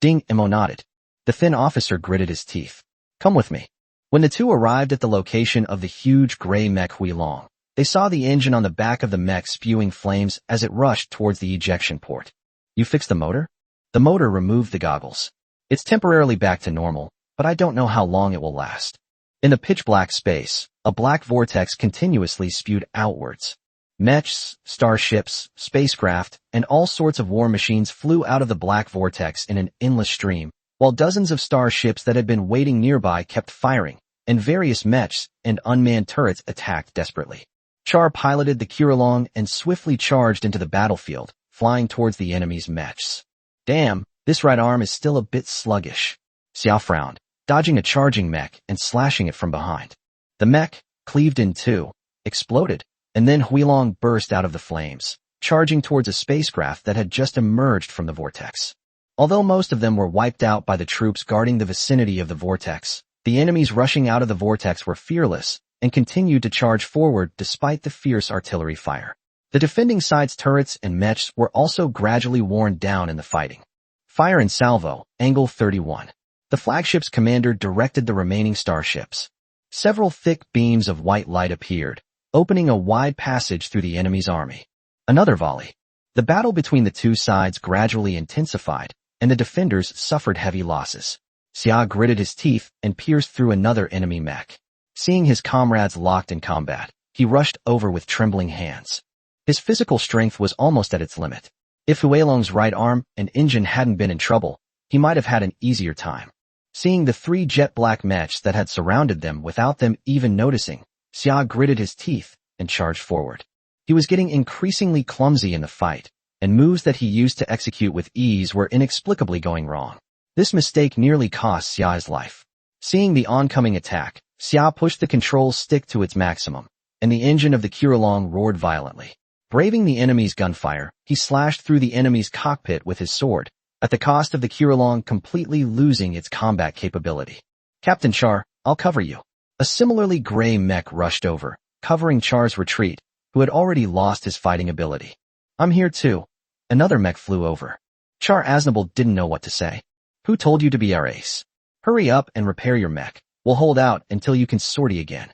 Ding Mo nodded. The thin officer gritted his teeth. "Come with me." When the two arrived at the location of the huge gray mech Huilong, they saw the engine on the back of the mech spewing flames as it rushed towards the ejection port. "You fixed the motor?" The motor removed the goggles. "It's temporarily back to normal, but I don't know how long it will last." In the pitch-black space, a black vortex continuously spewed outwards. Mechs, starships, spacecraft, and all sorts of war machines flew out of the black vortex in an endless stream, while dozens of starships that had been waiting nearby kept firing, and various mechs and unmanned turrets attacked desperately. Char piloted the Huilong and swiftly charged into the battlefield, flying towards the enemy's mechs. "Damn, this right arm is still a bit sluggish." Xiao frowned, dodging a charging mech and slashing it from behind. The mech, cleaved in two, exploded, and then Huilong burst out of the flames, charging towards a spacecraft that had just emerged from the vortex. Although most of them were wiped out by the troops guarding the vicinity of the vortex, the enemies rushing out of the vortex were fearless and continued to charge forward despite the fierce artillery fire. The defending side's turrets and mechs were also gradually worn down in the fighting. Fire and salvo, angle 31. The flagship's commander directed the remaining starships. Several thick beams of white light appeared, opening a wide passage through the enemy's army. Another volley. The battle between the two sides gradually intensified, and the defenders suffered heavy losses. Xia gritted his teeth and pierced through another enemy mech. Seeing his comrades locked in combat, he rushed over with trembling hands. His physical strength was almost at its limit. If Huelong's right arm and engine hadn't been in trouble, he might have had an easier time. Seeing the 3 jet-black mechs that had surrounded them without them even noticing, Xia gritted his teeth and charged forward. He was getting increasingly clumsy in the fight, and moves that he used to execute with ease were inexplicably going wrong. This mistake nearly cost Xia his life. Seeing the oncoming attack, Xia pushed the control stick to its maximum, and the engine of the Qirlong roared violently. Braving the enemy's gunfire, he slashed through the enemy's cockpit with his sword, at the cost of the Qirlong completely losing its combat capability. Captain Char, I'll cover you. A similarly gray mech rushed over, covering Char's retreat, who had already lost his fighting ability. I'm here too. Another mech flew over. Char Aznable didn't know what to say. Who told you to be our ace? Hurry up and repair your mech. We'll hold out until you can sortie again.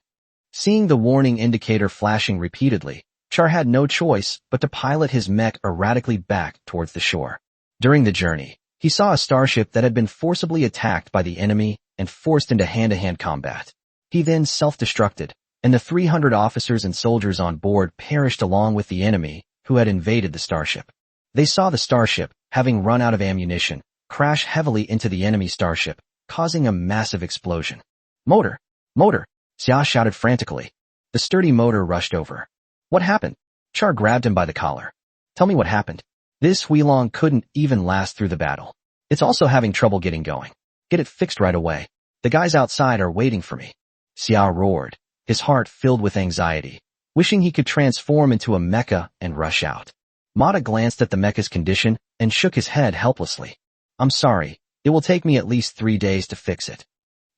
Seeing the warning indicator flashing repeatedly, Char had no choice but to pilot his mech erratically back towards the shore. During the journey, he saw a starship that had been forcibly attacked by the enemy and forced into hand-to-hand combat. He then self-destructed, and the 300 officers and soldiers on board perished along with the enemy who had invaded the starship. They saw the starship, having run out of ammunition, crash heavily into the enemy starship, causing a massive explosion. Motor! Motor! Xia shouted frantically. The sturdy motor rushed over. What happened? Char grabbed him by the collar. Tell me what happened. This Huelong couldn't even last through the battle. It's also having trouble getting going. Get it fixed right away. The guys outside are waiting for me. Xia roared, his heart filled with anxiety, wishing he could transform into a mecha and rush out. Mata glanced at the mecha's condition and shook his head helplessly. I'm sorry, it will take me at least 3 days to fix it.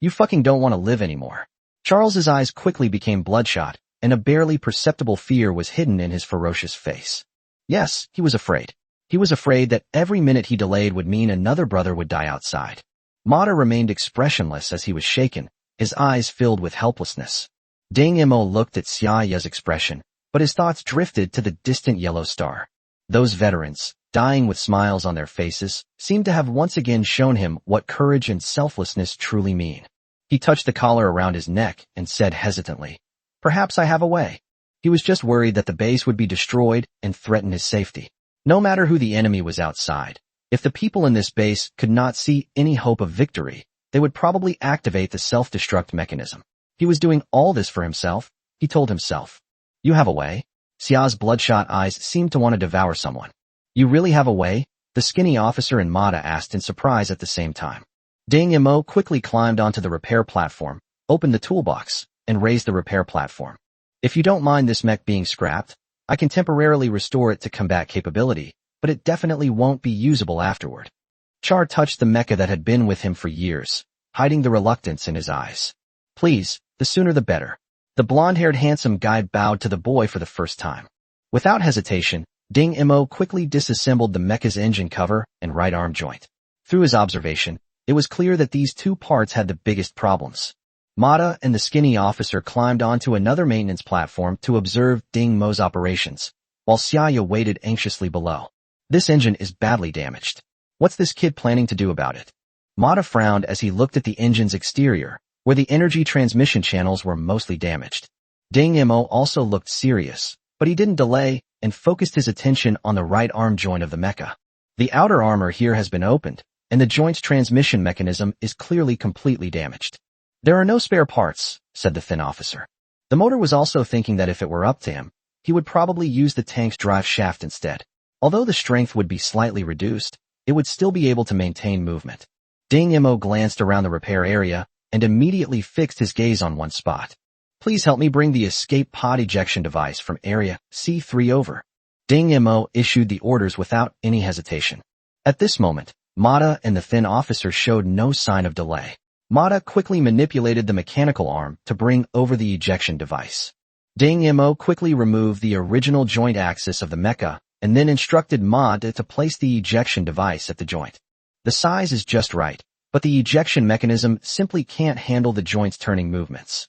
You fucking don't want to live anymore. Charles's eyes quickly became bloodshot, and a barely perceptible fear was hidden in his ferocious face. Yes, he was afraid. He was afraid that every minute he delayed would mean another brother would die outside. Mata remained expressionless as he was shaken, his eyes filled with helplessness. Ding Mo looked at Xiaoya's expression, but his thoughts drifted to the distant yellow star. Those veterans, dying with smiles on their faces, seemed to have once again shown him what courage and selflessness truly mean. He touched the collar around his neck and said hesitantly, Perhaps I have a way. He was just worried that the base would be destroyed and threaten his safety. No matter who the enemy was outside, if the people in this base could not see any hope of victory, they would probably activate the self-destruct mechanism. He was doing all this for himself, he told himself. You have a way? Xia's bloodshot eyes seemed to want to devour someone. You really have a way? The skinny officer and Mata asked in surprise at the same time. Ding Mo quickly climbed onto the repair platform, opened the toolbox, and raised the repair platform. If you don't mind this mech being scrapped, I can temporarily restore it to combat capability, but it definitely won't be usable afterward. Char touched the mecha that had been with him for years, hiding the reluctance in his eyes. Please, the sooner the better. The blonde-haired handsome guy bowed to the boy for the first time. Without hesitation, Ding Mo quickly disassembled the mecha's engine cover and right arm joint. Through his observation, it was clear that these two parts had the biggest problems. Mata and the skinny officer climbed onto another maintenance platform to observe Ding Mo's operations, while Xiaoya waited anxiously below. This engine is badly damaged. What's this kid planning to do about it? Mata frowned as he looked at the engine's exterior, where the energy transmission channels were mostly damaged. Ding Mo also looked serious, but he didn't delay and focused his attention on the right arm joint of the mecha. The outer armor here has been opened, and the joint's transmission mechanism is clearly completely damaged. There are no spare parts, said the thin officer. The motor was also thinking that if it were up to him, he would probably use the tank's drive shaft instead. Although the strength would be slightly reduced, it would still be able to maintain movement. Ding Mo glanced around the repair area and immediately fixed his gaze on one spot. Please help me bring the escape pod ejection device from area C3 over. Ding Mo issued the orders without any hesitation. At this moment, Mata and the thin officer showed no sign of delay. Mata quickly manipulated the mechanical arm to bring over the ejection device. Ding Mo quickly removed the original joint axis of the mecha and then instructed Mata to place the ejection device at the joint. The size is just right, but the ejection mechanism simply can't handle the joint's turning movements.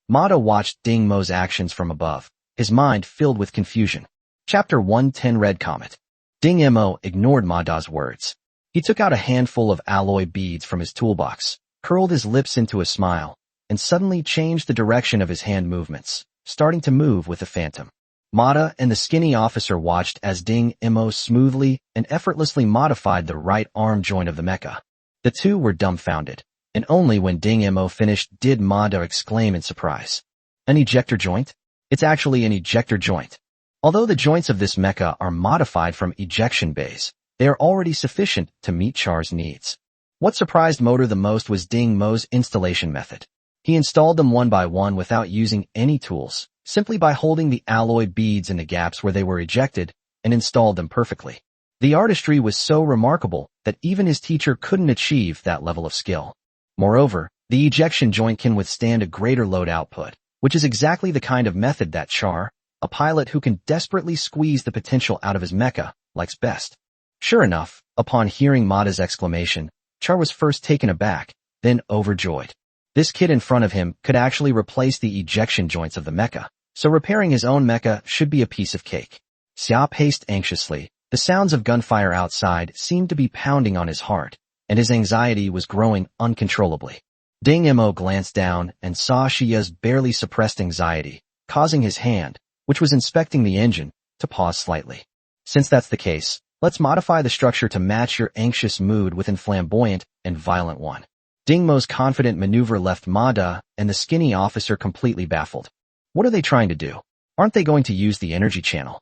Mata watched Ding Mo's actions from above, his mind filled with confusion. Chapter 110 Red Comet. Ding Mo ignored Mata's words. He took out a handful of alloy beads from his toolbox, curled his lips into a smile, and suddenly changed the direction of his hand movements, starting to move with the phantom. Mata and the skinny officer watched as Ding Imo smoothly and effortlessly modified the right arm joint of the mecha. The two were dumbfounded, and only when Ding Imo finished did Mata exclaim in surprise. An ejector joint? It's actually an ejector joint. Although the joints of this mecha are modified from ejection bays, they are already sufficient to meet Char's needs. What surprised Motor the most was Ding Mo's installation method. He installed them one by one without using any tools, simply by holding the alloy beads in the gaps where they were ejected, and installed them perfectly. The artistry was so remarkable that even his teacher couldn't achieve that level of skill. Moreover, the ejection joint can withstand a greater load output, which is exactly the kind of method that Char, a pilot who can desperately squeeze the potential out of his mecha, likes best. Sure enough, upon hearing Mata's exclamation, Char was first taken aback, then overjoyed. This kid in front of him could actually replace the ejection joints of the mecha, so repairing his own mecha should be a piece of cake. Xia paced anxiously. The sounds of gunfire outside seemed to be pounding on his heart, and his anxiety was growing uncontrollably. Ding Imo glanced down and saw Xia's barely suppressed anxiety, causing his hand, which was inspecting the engine, to pause slightly. Since that's the case, let's modify the structure to match your anxious mood with a flamboyant and violent one. Ding Mo's confident maneuver left Mada and the skinny officer completely baffled. What are they trying to do? Aren't they going to use the energy channel?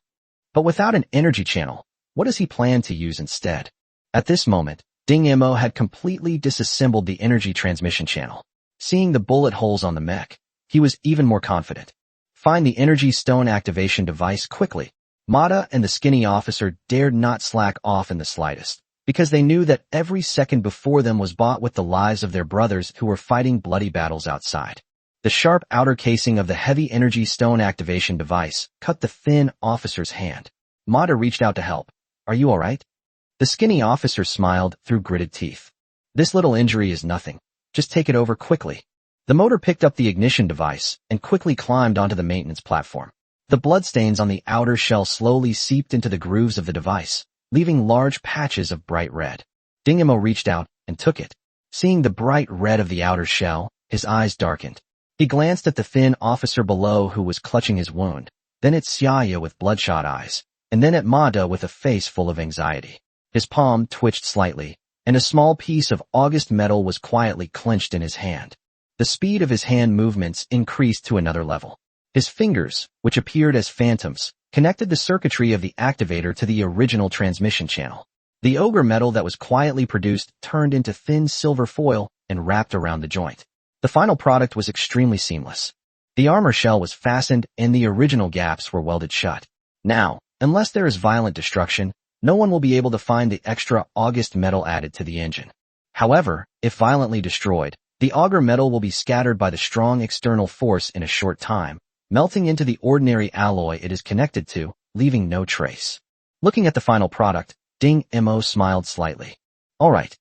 But without an energy channel, what does he plan to use instead? At this moment, Ding Imo had completely disassembled the energy transmission channel. Seeing the bullet holes on the mech, he was even more confident. Find the energy stone activation device quickly. Mata and the skinny officer dared not slack off in the slightest, because they knew that every second before them was bought with the lives of their brothers who were fighting bloody battles outside. The sharp outer casing of the heavy energy stone activation device cut the thin officer's hand. Mata reached out to help. Are you alright? The skinny officer smiled through gritted teeth. This little injury is nothing. Just take it over quickly. The motor picked up the ignition device and quickly climbed onto the maintenance platform. The bloodstains on the outer shell slowly seeped into the grooves of the device, leaving large patches of bright red. Ding Imo reached out and took it. Seeing the bright red of the outer shell, his eyes darkened. He glanced at the thin officer below who was clutching his wound, then at Xiaya with bloodshot eyes, and then at Mada with a face full of anxiety. His palm twitched slightly, and a small piece of August metal was quietly clenched in his hand. The speed of his hand movements increased to another level. His fingers, which appeared as phantoms, connected the circuitry of the activator to the original transmission channel. The ogre metal that was quietly produced turned into thin silver foil and wrapped around the joint. The final product was extremely seamless. The armor shell was fastened and the original gaps were welded shut. Now, unless there is violent destruction, no one will be able to find the extra August metal added to the engine. However, if violently destroyed, the auger metal will be scattered by the strong external force in a short time, melting into the ordinary alloy it is connected to, leaving no trace. Looking at the final product, Ding Imo smiled slightly. Alright.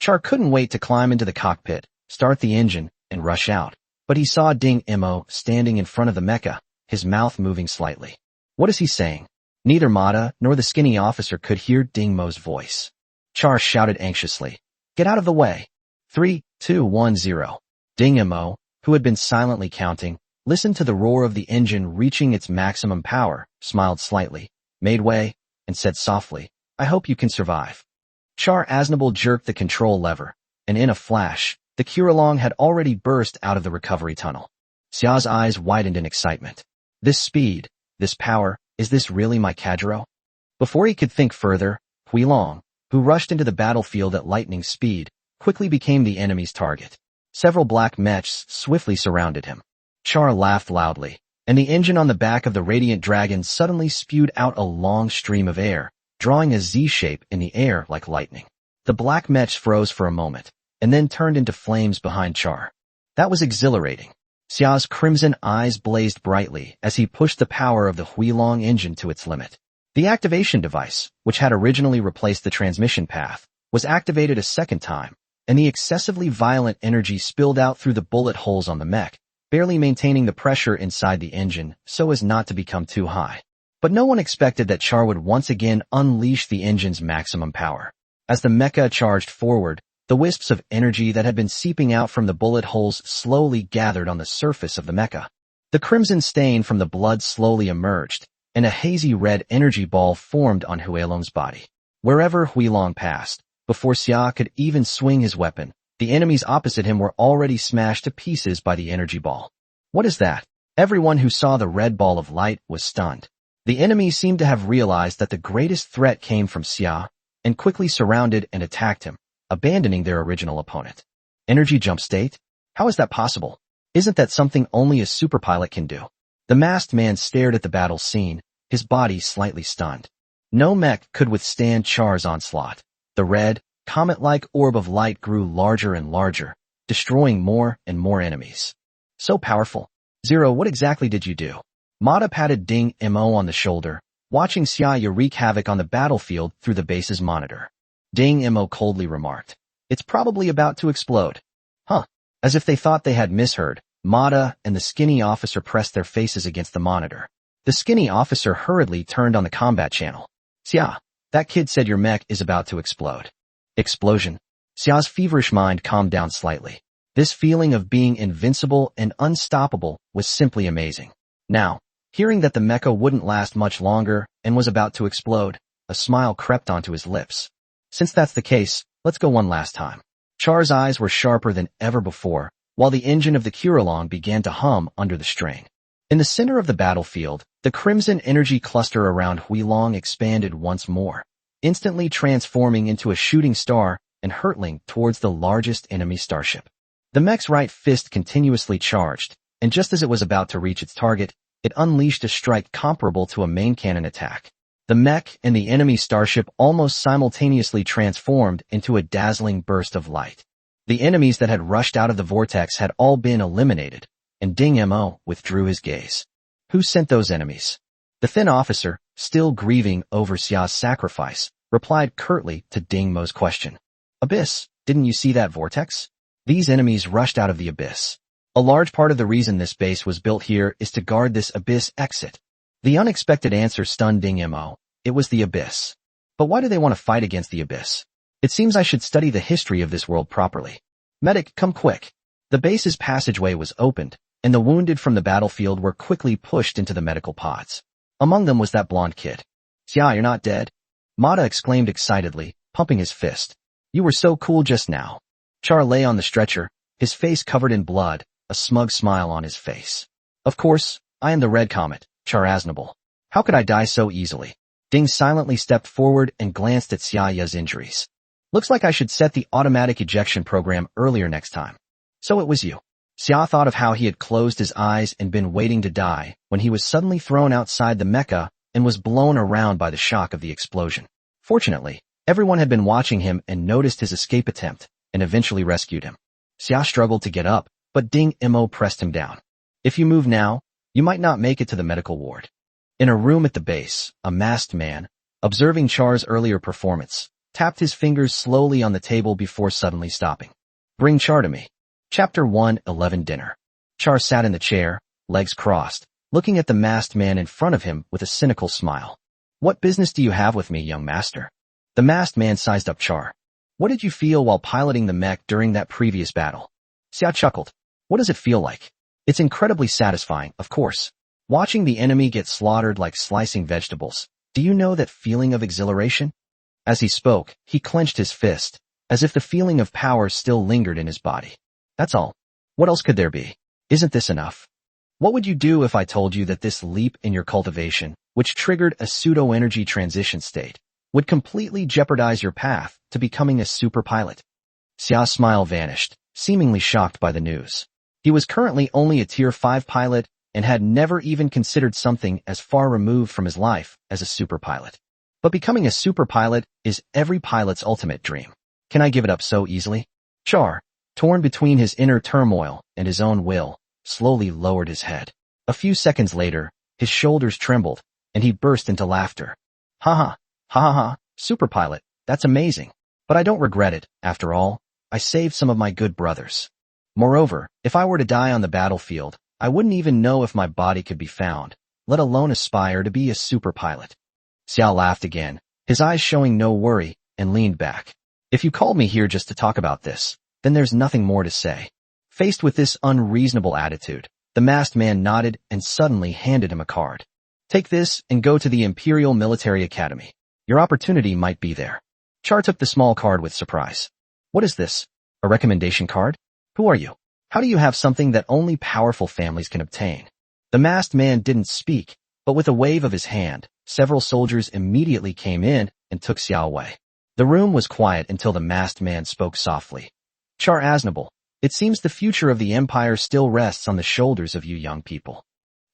Char couldn't wait to climb into the cockpit, start the engine, and rush out, but he saw Ding Imo standing in front of the mecha, his mouth moving slightly. What is he saying? Neither Mata nor the skinny officer could hear Ding Mo's voice. Char shouted anxiously, "Get out of the way." 3, 2, 1, 0. Ding Imo, who had been silently counting, listened to the roar of the engine reaching its maximum power, smiled slightly, made way, and said softly, "I hope you can survive." Char Aznable jerked the control lever, and in a flash, the Curalong had already burst out of the recovery tunnel. Xia's eyes widened in excitement. This speed, this power, is this really my Kajiro? Before he could think further, Huilong, who rushed into the battlefield at lightning speed, quickly became the enemy's target. Several black mechs swiftly surrounded him. Char laughed loudly, and the engine on the back of the Radiant Dragon suddenly spewed out a long stream of air, drawing a Z shape in the air like lightning. The black mechs froze for a moment, and then turned into flames behind Char. That was exhilarating. Xia's crimson eyes blazed brightly as he pushed the power of the Huilong engine to its limit. The activation device, which had originally replaced the transmission path, was activated a second time, and the excessively violent energy spilled out through the bullet holes on the mech, barely maintaining the pressure inside the engine so as not to become too high. But no one expected that Char would once again unleash the engine's maximum power. As the mecha charged forward, the wisps of energy that had been seeping out from the bullet holes slowly gathered on the surface of the mecha. The crimson stain from the blood slowly emerged, and a hazy red energy ball formed on Huilong's body. Wherever Huilong passed, before Xia could even swing his weapon, the enemies opposite him were already smashed to pieces by the energy ball. What is that? Everyone who saw the red ball of light was stunned. The enemies seemed to have realized that the greatest threat came from Xia, and quickly surrounded and attacked him, abandoning their original opponent. Energy jump state? How is that possible? Isn't that something only a superpilot can do? The masked man stared at the battle scene, his body slightly stunned. No mech could withstand Char's onslaught. The red, comet-like orb of light grew larger and larger, destroying more and more enemies. So powerful. Zero, what exactly did you do? Mata patted Ding Mo on the shoulder, watching Xia wreak havoc on the battlefield through the base's monitor. Ding Mo coldly remarked, "It's probably about to explode." Huh. As if they thought they had misheard, Mata and the skinny officer pressed their faces against the monitor. The skinny officer hurriedly turned on the combat channel. "Xia, that kid said your mech is about to explode." Explosion. Xia's feverish mind calmed down slightly. This feeling of being invincible and unstoppable was simply amazing. Now, hearing that the mecha wouldn't last much longer and was about to explode, a smile crept onto his lips. Since that's the case, let's go one last time. Char's eyes were sharper than ever before, while the engine of the Huilong began to hum under the strain. In the center of the battlefield, the crimson energy cluster around Huilong expanded once more, instantly transforming into a shooting star and hurtling towards the largest enemy starship. The mech's right fist continuously charged, and just as it was about to reach its target, it unleashed a strike comparable to a main cannon attack. The mech and the enemy starship almost simultaneously transformed into a dazzling burst of light. The enemies that had rushed out of the vortex had all been eliminated, and Ding Mo withdrew his gaze. Who sent those enemies? The thin officer, still grieving over Xia's sacrifice, replied curtly to Ding Mo's question. Abyss, didn't you see that vortex? These enemies rushed out of the abyss. A large part of the reason this base was built here is to guard this abyss exit. The unexpected answer stunned Ding Mo. It was the abyss. But why do they want to fight against the abyss? It seems I should study the history of this world properly. Medic, come quick. The base's passageway was opened, and the wounded from the battlefield were quickly pushed into the medical pods. Among them was that blonde kid. Xia, you're not dead? Mata exclaimed excitedly, pumping his fist. You were so cool just now. Char lay on the stretcher, his face covered in blood, a smug smile on his face. Of course, I am the Red Comet, Char Aznable. How could I die so easily? Ding silently stepped forward and glanced at Xia's injuries. Looks like I should set the automatic ejection program earlier next time. So it was you. Xia thought of how he had closed his eyes and been waiting to die when he was suddenly thrown outside the mecha and was blown around by the shock of the explosion. Fortunately, everyone had been watching him and noticed his escape attempt and eventually rescued him. Xia struggled to get up, but Ding Mo pressed him down. If you move now, you might not make it to the medical ward. In a room at the base, a masked man, observing Char's earlier performance, tapped his fingers slowly on the table before suddenly stopping. Bring Char to me. Chapter 1:11 Dinner. Char sat in the chair, legs crossed, looking at the masked man in front of him with a cynical smile. What business do you have with me, young master? The masked man sized up Char. What did you feel while piloting the mech during that previous battle? Xia chuckled. What does it feel like? It's incredibly satisfying, of course. Watching the enemy get slaughtered like slicing vegetables. Do you know that feeling of exhilaration? As he spoke, he clenched his fist, as if the feeling of power still lingered in his body. That's all. What else could there be? Isn't this enough? What would you do if I told you that this leap in your cultivation, which triggered a pseudo-energy transition state, would completely jeopardize your path to becoming a super pilot? Xia's smile vanished, seemingly shocked by the news. He was currently only a Tier 5 pilot and had never even considered something as far removed from his life as a super pilot. But becoming a super pilot is every pilot's ultimate dream. Can I give it up so easily? Char, torn between his inner turmoil and his own will, slowly lowered his head. A few seconds later, his shoulders trembled, and he burst into laughter. Ha ha, ha ha ha, super pilot, that's amazing. But I don't regret it, after all. I saved some of my good brothers. Moreover, if I were to die on the battlefield, I wouldn't even know if my body could be found, let alone aspire to be a super pilot. Xiao laughed again, his eyes showing no worry, and leaned back. If you called me here just to talk about this, then there's nothing more to say. Faced with this unreasonable attitude, the masked man nodded and suddenly handed him a card. Take this and go to the Imperial Military Academy. Your opportunity might be there. Char took the small card with surprise. What is this? A recommendation card? Who are you? How do you have something that only powerful families can obtain? The masked man didn't speak, but with a wave of his hand, several soldiers immediately came in and took Xiao away. The room was quiet until the masked man spoke softly. Char Aznable, it seems the future of the Empire still rests on the shoulders of you young people.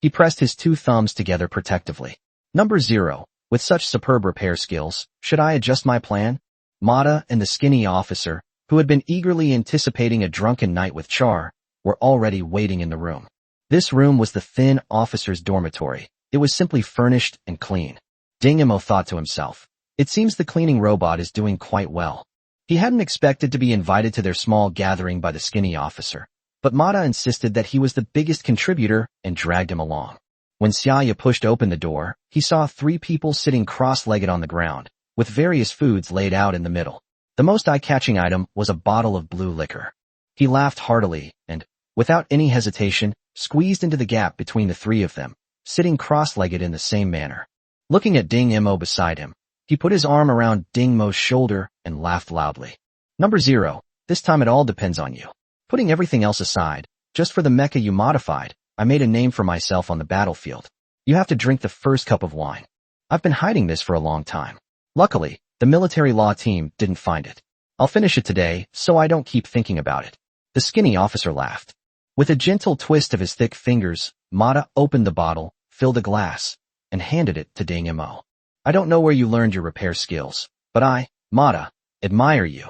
He pressed his two thumbs together protectively. Number 0, with such superb repair skills, should I adjust my plan? Mata and the skinny officer, who had been eagerly anticipating a drunken night with Char, were already waiting in the room. This room was the thin officer's dormitory. It was simply furnished and clean. Ding Imo thought to himself. It seems the cleaning robot is doing quite well. He hadn't expected to be invited to their small gathering by the skinny officer, but Mata insisted that he was the biggest contributor and dragged him along. When Xiaya pushed open the door, he saw 3 people sitting cross-legged on the ground, with various foods laid out in the middle. The most eye-catching item was a bottle of blue liquor. He laughed heartily and, without any hesitation, squeezed into the gap between the 3 of them, sitting cross-legged in the same manner. Looking at Ding Imo beside him, he put his arm around Ding Mo's shoulder and laughed loudly. Number 0, this time it all depends on you. Putting everything else aside, just for the mecha you modified, I made a name for myself on the battlefield. You have to drink the first cup of wine. I've been hiding this for a long time. Luckily, the military law team didn't find it. I'll finish it today, so I don't keep thinking about it. The skinny officer laughed. With a gentle twist of his thick fingers, Mata opened the bottle, filled a glass, and handed it to Ding Imo. I don't know where you learned your repair skills, but I, Mata, admire you.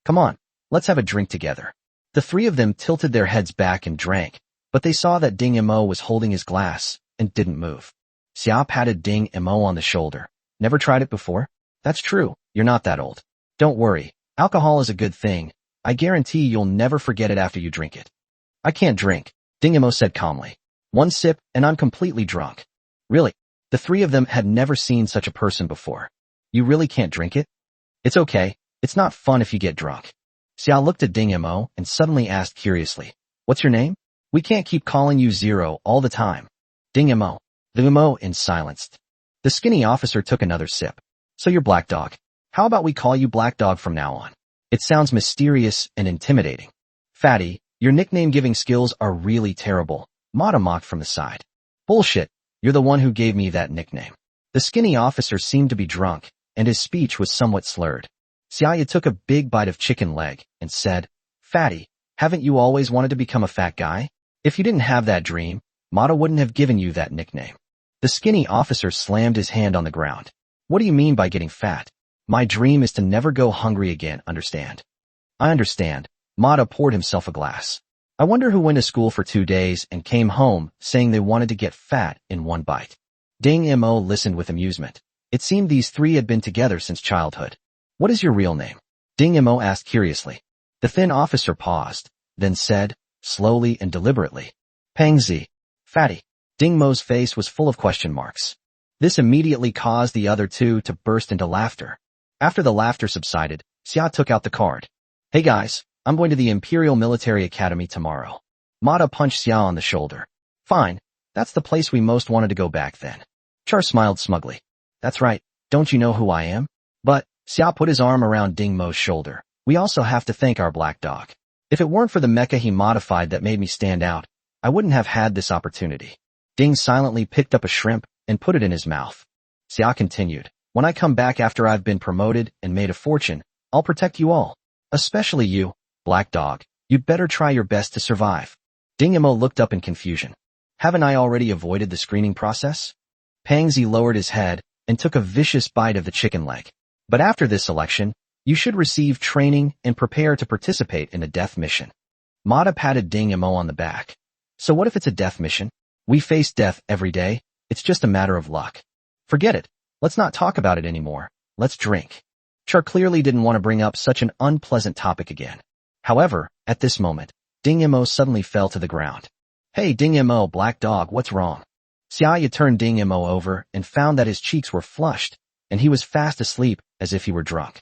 Come on, let's have a drink together. The 3 of them tilted their heads back and drank, but they saw that Ding Imo was holding his glass and didn't move. Xia patted Ding Imo on the shoulder. Never tried it before? That's true, you're not that old. Don't worry, alcohol is a good thing. I guarantee you'll never forget it after you drink it. I can't drink, Ding Imo said calmly. 1 sip and I'm completely drunk. Really? The 3 of them had never seen such a person before. You really can't drink it? It's okay, it's not fun if you get drunk. Xia looked at Ding Imo and suddenly asked curiously, what's your name? We can't keep calling you 0 all the time. Ding Imo. The Imo in silenced. The skinny officer took another sip. So you're Black Dog. How about we call you Black Dog from now on? It sounds mysterious and intimidating. Fatty, your nickname-giving skills are really terrible, Mata mocked from the side. Bullshit, you're the one who gave me that nickname. The skinny officer seemed to be drunk, and his speech was somewhat slurred. Xiaya took a big bite of chicken leg and said, Fatty, haven't you always wanted to become a fat guy? If you didn't have that dream, Mata wouldn't have given you that nickname. The skinny officer slammed his hand on the ground. What do you mean by getting fat? My dream is to never go hungry again, understand? I understand. Mata poured himself a glass. I wonder who went to school for 2 days and came home saying they wanted to get fat in 1 bite. Ding Imo listened with amusement. It seemed these 3 had been together since childhood. What is your real name? Ding Imo asked curiously. The thin officer paused, then said, slowly and deliberately, Pangzi. Fatty. Ding Mo's face was full of question marks. This immediately caused the other 2 to burst into laughter. After the laughter subsided, Xia took out the card. Hey guys, I'm going to the Imperial Military Academy tomorrow. Mata punched Xia on the shoulder. Fine, that's the place we most wanted to go back then. Char smiled smugly. That's right, don't you know who I am? But, Xia put his arm around Ding Mo's shoulder. We also have to thank our Black Dog. If it weren't for the mecha he modified that made me stand out, I wouldn't have had this opportunity. Ding silently picked up a shrimp and put it in his mouth. Xia continued. When I come back after I've been promoted and made a fortune, I'll protect you all. Especially you, Black Dog. You'd better try your best to survive. Ding Imo looked up in confusion. Haven't I already avoided the screening process? Pangzi lowered his head and took a vicious bite of the chicken leg. But after this selection, you should receive training and prepare to participate in a death mission. Mata patted Ding Imo on the back. So what if it's a death mission? We face death every day. It's just a matter of luck. Forget it. Let's not talk about it anymore. Let's drink. Char clearly didn't want to bring up such an unpleasant topic again. However, at this moment, Ding Imo suddenly fell to the ground. Hey Ding Imo, Black Dog, what's wrong? Xiaya turned Ding Imo over and found that his cheeks were flushed, and he was fast asleep as if he were drunk.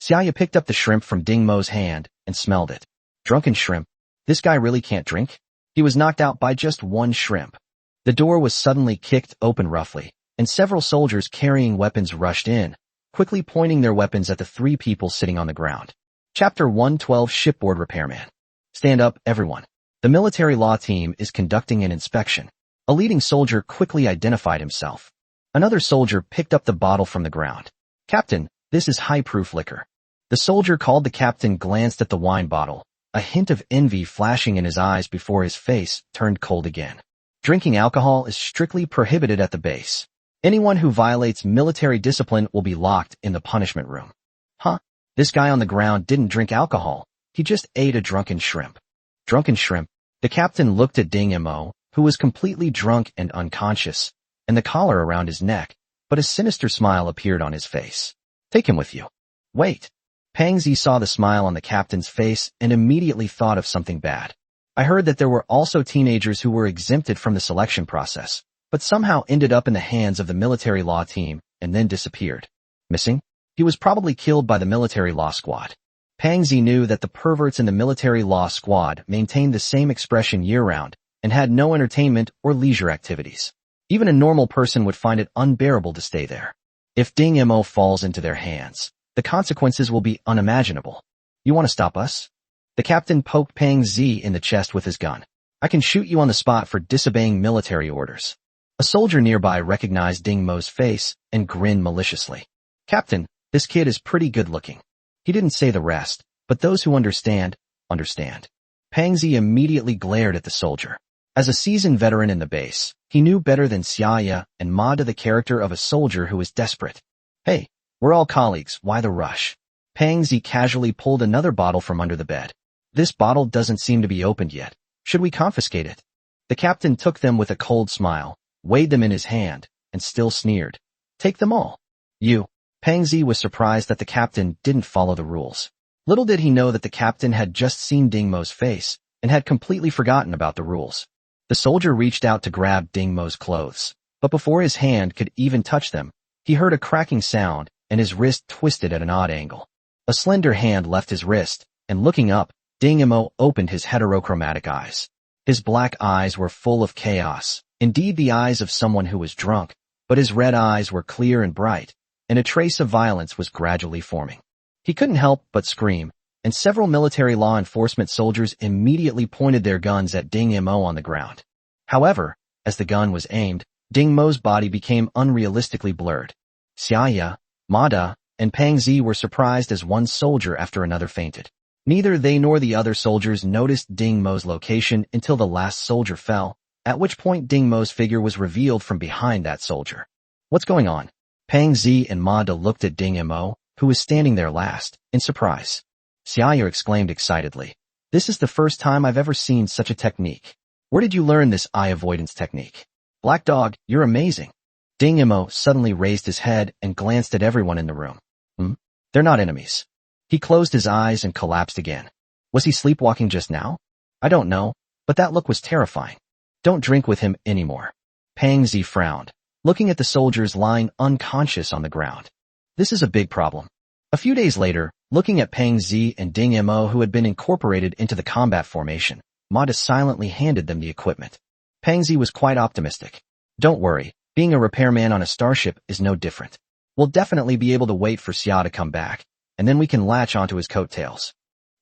Xiaya picked up the shrimp from Ding Mo's hand and smelled it. Drunken shrimp. This guy really can't drink? He was knocked out by just one shrimp. The door was suddenly kicked open roughly, and several soldiers carrying weapons rushed in, quickly pointing their weapons at the three people sitting on the ground. Chapter 112 Shipboard Repairman. Stand up, everyone. The military law team is conducting an inspection. A leading soldier quickly identified himself. Another soldier picked up the bottle from the ground. Captain, this is high-proof liquor. The soldier called the captain glanced at the wine bottle, a hint of envy flashing in his eyes before his face turned cold again. Drinking alcohol is strictly prohibited at the base. Anyone who violates military discipline will be locked in the punishment room. Huh? This guy on the ground didn't drink alcohol. He just ate a drunken shrimp. Drunken shrimp. The captain looked at Ding Mo, who was completely drunk and unconscious, and the collar around his neck, but a sinister smile appeared on his face. Take him with you. Wait. Pang Zi saw the smile on the captain's face and immediately thought of something bad. I heard that there were also teenagers who were exempted from the selection process, but somehow ended up in the hands of the military law team and then disappeared. Missing? He was probably killed by the military law squad. Pang Zi knew that the perverts in the military law squad maintained the same expression year-round and had no entertainment or leisure activities. Even a normal person would find it unbearable to stay there. If Ding Mo falls into their hands, the consequences will be unimaginable. You want to stop us? The captain poked Pang Zi in the chest with his gun. I can shoot you on the spot for disobeying military orders. A soldier nearby recognized Ding Mo's face and grinned maliciously. Captain, this kid is pretty good looking. He didn't say the rest, but those who understand, understand. Pang Zi immediately glared at the soldier. As a seasoned veteran in the base, he knew better than Xiaya and Ma the character of a soldier who is desperate. Hey, we're all colleagues, why the rush? Pang Zi casually pulled another bottle from under the bed. This bottle doesn't seem to be opened yet. Should we confiscate it? The captain took them with a cold smile, weighed them in his hand, and still sneered. Take them all. You. Pang Zi was surprised that the captain didn't follow the rules. Little did he know that the captain had just seen Ding Mo's face and had completely forgotten about the rules. The soldier reached out to grab Ding Mo's clothes, but before his hand could even touch them, he heard a cracking sound and his wrist twisted at an odd angle. A slender hand left his wrist, and looking up, Ding Mo opened his heterochromatic eyes. His black eyes were full of chaos, indeed the eyes of someone who was drunk, but his red eyes were clear and bright, and a trace of violence was gradually forming. He couldn't help but scream, and several military law enforcement soldiers immediately pointed their guns at Ding Mo on the ground. However, as the gun was aimed, Ding Mo's body became unrealistically blurred. Xiaya, Ma and Pang Zi were surprised as one soldier after another fainted. Neither they nor the other soldiers noticed Ding Mo's location until the last soldier fell, at which point Ding Mo's figure was revealed from behind that soldier. What's going on? Pang Zi and Ma looked at Ding Mo, who was standing there last, in surprise. Xiaya exclaimed excitedly. This is the first time I've ever seen such a technique. Where did you learn this eye avoidance technique? Black Dog, you're amazing. Ding Mo suddenly raised his head and glanced at everyone in the room. They're not enemies. He closed his eyes and collapsed again. Was he sleepwalking just now? I don't know, but that look was terrifying. Don't drink with him anymore. Pang Zi frowned, looking at the soldiers lying unconscious on the ground. This is a big problem. A few days later, looking at Pang Zi and Ding Mo who had been incorporated into the combat formation, Ma silently handed them the equipment. Pang Zi was quite optimistic. Don't worry, being a repairman on a starship is no different. We'll definitely be able to wait for Xia to come back, and then we can latch onto his coattails.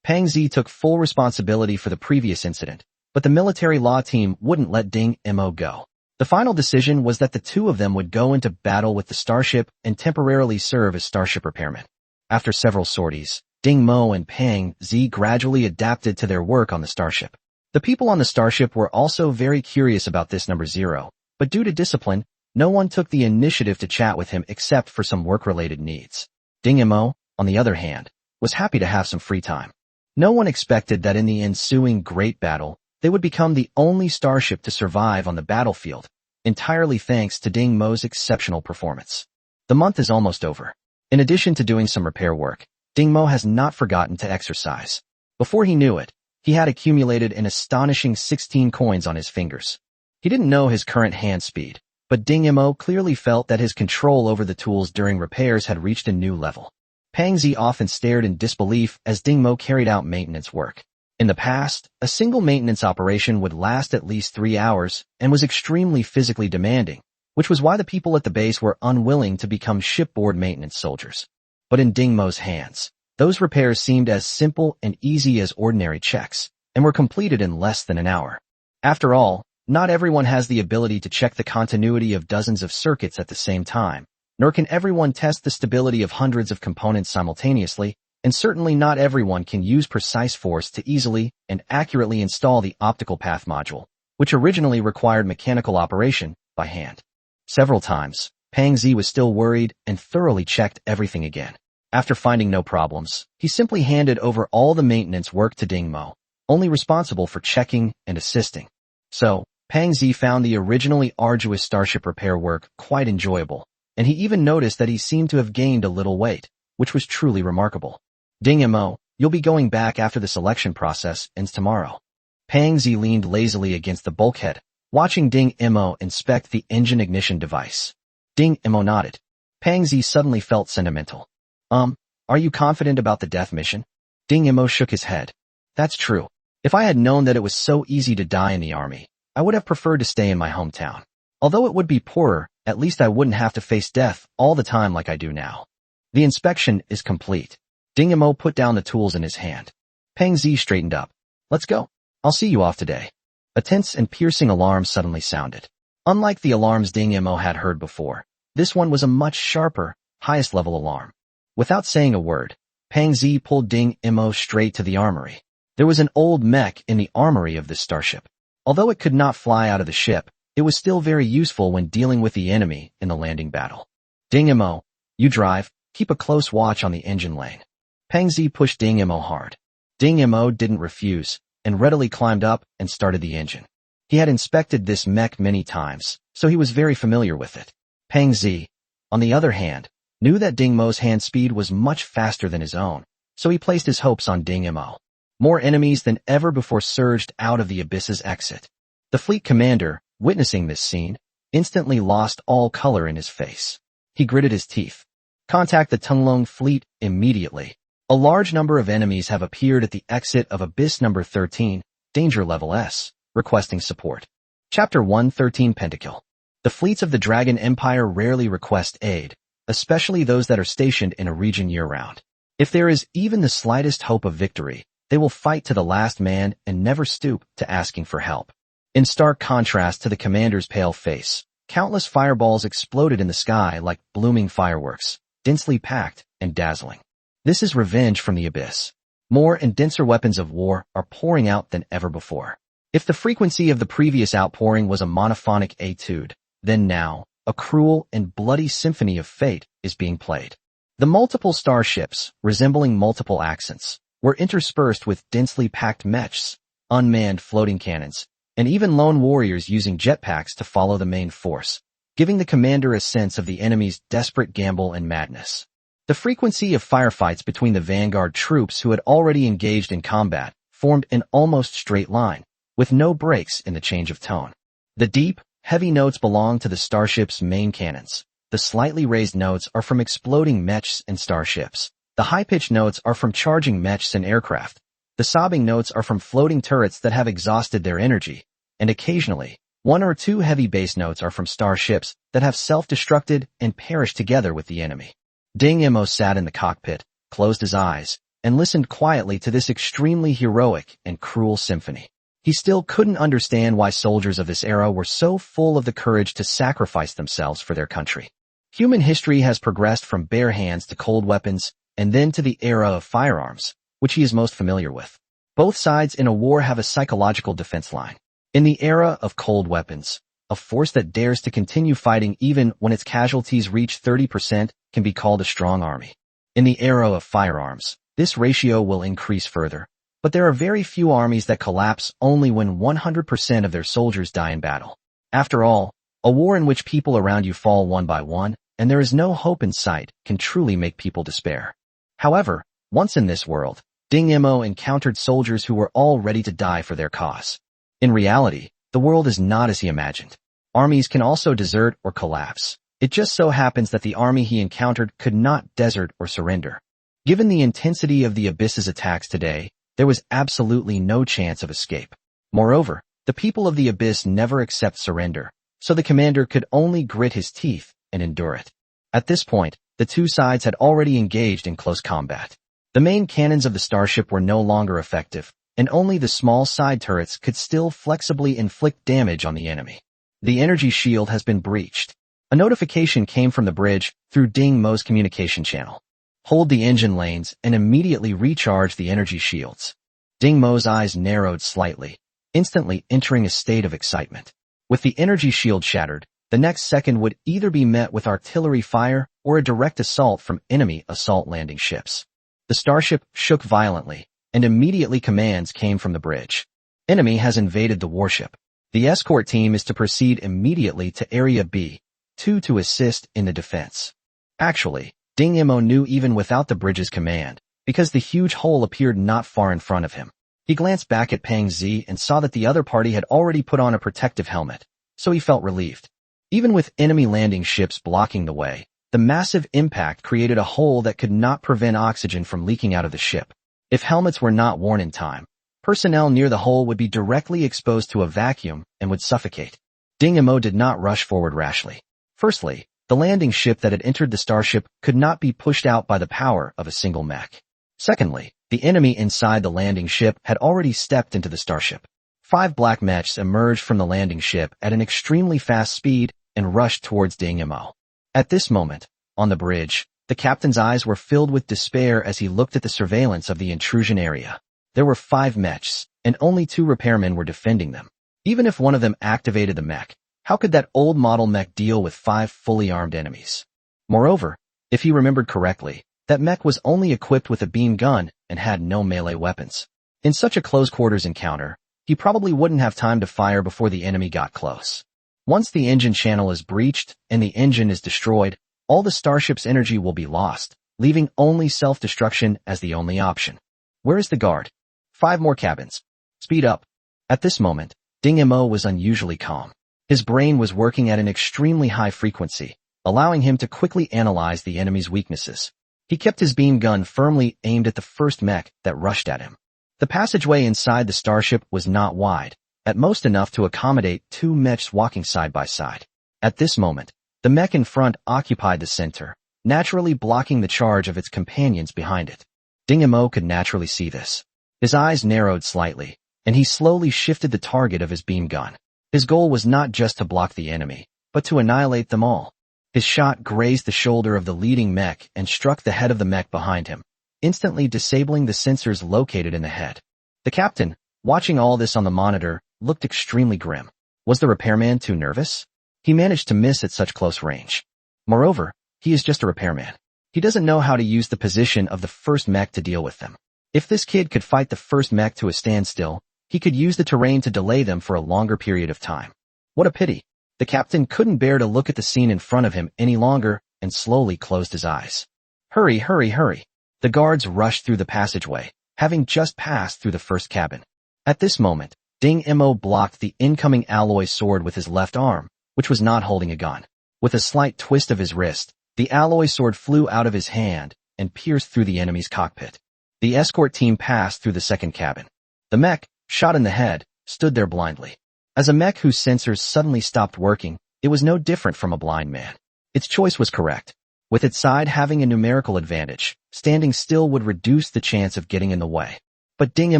Pang Zi took full responsibility for the previous incident, but the military law team wouldn't let Ding Mo go. The final decision was that the two of them would go into battle with the starship and temporarily serve as starship repairmen. After several sorties, Ding Mo and Pang Zi gradually adapted to their work on the starship. The people on the starship were also very curious about this number 0, but due to discipline, no one took the initiative to chat with him except for some work-related needs. Ding Mo, on the other hand, was happy to have some free time. No one expected that in the ensuing great battle, they would become the only starship to survive on the battlefield, entirely thanks to Ding Mo's exceptional performance. The month is almost over. In addition to doing some repair work, Ding Mo has not forgotten to exercise. Before he knew it, he had accumulated an astonishing 16 coins on his fingers. He didn't know his current hand speed, but Ding Mo clearly felt that his control over the tools during repairs had reached a new level. Pang Zi often stared in disbelief as Ding Mo carried out maintenance work. In the past, a single maintenance operation would last at least 3 hours and was extremely physically demanding, which was why the people at the base were unwilling to become shipboard maintenance soldiers. But in Ding Mo's hands, those repairs seemed as simple and easy as ordinary checks, and were completed in less than an hour. After all, not everyone has the ability to check the continuity of dozens of circuits at the same time, nor can everyone test the stability of hundreds of components simultaneously, and certainly not everyone can use precise force to easily and accurately install the optical path module, which originally required mechanical operation by hand. Several times, Pang Zi was still worried and thoroughly checked everything again. After finding no problems, he simply handed over all the maintenance work to Ding Mo, only responsible for checking and assisting. So, Pang Zi found the originally arduous starship repair work quite enjoyable, and he even noticed that he seemed to have gained a little weight, which was truly remarkable. Ding Mo, you'll be going back after the selection process ends tomorrow. Pang Zi leaned lazily against the bulkhead, watching Ding Mo inspect the engine ignition device. Ding Mo nodded. Pang Zi suddenly felt sentimental. Are you confident about the death mission? Ding Mo shook his head. That's true. If I had known that it was so easy to die in the army, I would have preferred to stay in my hometown. Although it would be poorer, at least I wouldn't have to face death all the time like I do now. The inspection is complete. Ding Mo put down the tools in his hand. Pang Zi straightened up. Let's go. I'll see you off today. A tense and piercing alarm suddenly sounded. Unlike the alarms Ding Mo had heard before, this one was a much sharper, highest level alarm. Without saying a word, Pang Zi pulled Ding Mo straight to the armory. There was an old mech in the armory of this starship. Although it could not fly out of the ship, it was still very useful when dealing with the enemy in the landing battle. Ding Mo, you drive, keep a close watch on the engine lane. Pang Zi pushed Ding Mo hard. Ding Mo didn't refuse, and readily climbed up and started the engine. He had inspected this mech many times, so he was very familiar with it. Pang Zi, on the other hand, knew that Ding Mo's hand speed was much faster than his own, so he placed his hopes on Ding Mo. More enemies than ever before surged out of the abyss's exit. The fleet commander, witnessing this scene, instantly lost all color in his face. He gritted his teeth. Contact the Tunglong fleet immediately. A large number of enemies have appeared at the exit of Abyss number 13, Danger Level S, requesting support. Chapter 113 Pentakill. The fleets of the Dragon Empire rarely request aid, especially those that are stationed in a region year-round. If there is even the slightest hope of victory, they will fight to the last man and never stoop to asking for help. In stark contrast to the commander's pale face, countless fireballs exploded in the sky like blooming fireworks, densely packed and dazzling. This is revenge from the abyss. More and denser weapons of war are pouring out than ever before. If the frequency of the previous outpouring was a monophonic etude, then now, a cruel and bloody symphony of fate is being played. The multiple starships, resembling multiple accents, were interspersed with densely packed mechs, unmanned floating cannons, and even lone warriors using jetpacks to follow the main force, giving the commander a sense of the enemy's desperate gamble and madness. The frequency of firefights between the vanguard troops who had already engaged in combat formed an almost straight line, with no breaks in the change of tone. The deep, heavy notes belong to the starship's main cannons. The slightly raised notes are from exploding mechs and starships. The high-pitched notes are from charging mechs and aircraft. The sobbing notes are from floating turrets that have exhausted their energy, and occasionally, one or two heavy bass notes are from starships that have self-destructed and perished together with the enemy. Ding Mo sat in the cockpit, closed his eyes, and listened quietly to this extremely heroic and cruel symphony. He still couldn't understand why soldiers of this era were so full of the courage to sacrifice themselves for their country. Human history has progressed from bare hands to cold weapons, and then to the era of firearms, which he is most familiar with. Both sides in a war have a psychological defense line. In the era of cold weapons, a force that dares to continue fighting even when its casualties reach 30% can be called a strong army. In the era of firearms, this ratio will increase further, but there are very few armies that collapse only when 100% of their soldiers die in battle. After all, a war in which people around you fall one by one, and there is no hope in sight, can truly make people despair. However, once in this world, Ding Mo encountered soldiers who were all ready to die for their cause. In reality, the world is not as he imagined. Armies can also desert or collapse. It just so happens that the army he encountered could not desert or surrender. Given the intensity of the Abyss's attacks today, there was absolutely no chance of escape. Moreover, the people of the Abyss never accept surrender, so the commander could only grit his teeth and endure it. At this point, the two sides had already engaged in close combat. The main cannons of the starship were no longer effective, and only the small side turrets could still flexibly inflict damage on the enemy. The energy shield has been breached. A notification came from the bridge through Ding Mo's communication channel. Hold the engine lanes and immediately recharge the energy shields. Ding Mo's eyes narrowed slightly, instantly entering a state of excitement. With the energy shield shattered, the next second would either be met with artillery fire or a direct assault from enemy assault landing ships. The starship shook violently, and immediately commands came from the bridge. Enemy has invaded the warship. The escort team is to proceed immediately to Area B2 to assist in the defense. Actually, Ding Mo knew even without the bridge's command, because the huge hole appeared not far in front of him. He glanced back at Pang Zi and saw that the other party had already put on a protective helmet, so he felt relieved. Even with enemy landing ships blocking the way, the massive impact created a hole that could not prevent oxygen from leaking out of the ship. If helmets were not worn in time, personnel near the hole would be directly exposed to a vacuum and would suffocate. Ding Mo did not rush forward rashly. Firstly, the landing ship that had entered the starship could not be pushed out by the power of a single mech. Secondly, the enemy inside the landing ship had already stepped into the starship. 5 black mechs emerged from the landing ship at an extremely fast speed and rushed towards Ding Mo. At this moment, on the bridge, the captain's eyes were filled with despair as he looked at the surveillance of the intrusion area. There were 5 mechs, and only 2 repairmen were defending them. Even if one of them activated the mech, how could that old model mech deal with 5 fully armed enemies? Moreover, if he remembered correctly, that mech was only equipped with a beam gun and had no melee weapons. In such a close-quarters encounter, he probably wouldn't have time to fire before the enemy got close. Once the engine channel is breached and the engine is destroyed, all the starship's energy will be lost, leaving only self-destruction as the only option. Where is the guard? 5 more cabins. Speed up. At this moment, Ding Mo was unusually calm. His brain was working at an extremely high frequency, allowing him to quickly analyze the enemy's weaknesses. He kept his beam gun firmly aimed at the first mech that rushed at him. The passageway inside the starship was not wide, at most enough to accommodate 2 mechs walking side by side. At this moment, the mech in front occupied the center, naturally blocking the charge of its companions behind it. Ding Mo could naturally see this. His eyes narrowed slightly, and he slowly shifted the target of his beam gun. His goal was not just to block the enemy, but to annihilate them all. His shot grazed the shoulder of the leading mech and struck the head of the mech behind him, instantly disabling the sensors located in the head. The captain, watching all this on the monitor, looked extremely grim. Was the repairman too nervous? He managed to miss at such close range. Moreover, he is just a repairman. He doesn't know how to use the position of the first mech to deal with them. If this kid could fight the first mech to a standstill, he could use the terrain to delay them for a longer period of time. What a pity. The captain couldn't bear to look at the scene in front of him any longer and slowly closed his eyes. Hurry, hurry, hurry. The guards rushed through the passageway, having just passed through the first cabin. At this moment, Ding Mo blocked the incoming alloy sword with his left arm, which was not holding a gun. With a slight twist of his wrist, the alloy sword flew out of his hand and pierced through the enemy's cockpit. The escort team passed through the second cabin. The mech, shot in the head, stood there blindly. As a mech whose sensors suddenly stopped working, it was no different from a blind man. Its choice was correct. With its side having a numerical advantage, standing still would reduce the chance of getting in the way. But Ding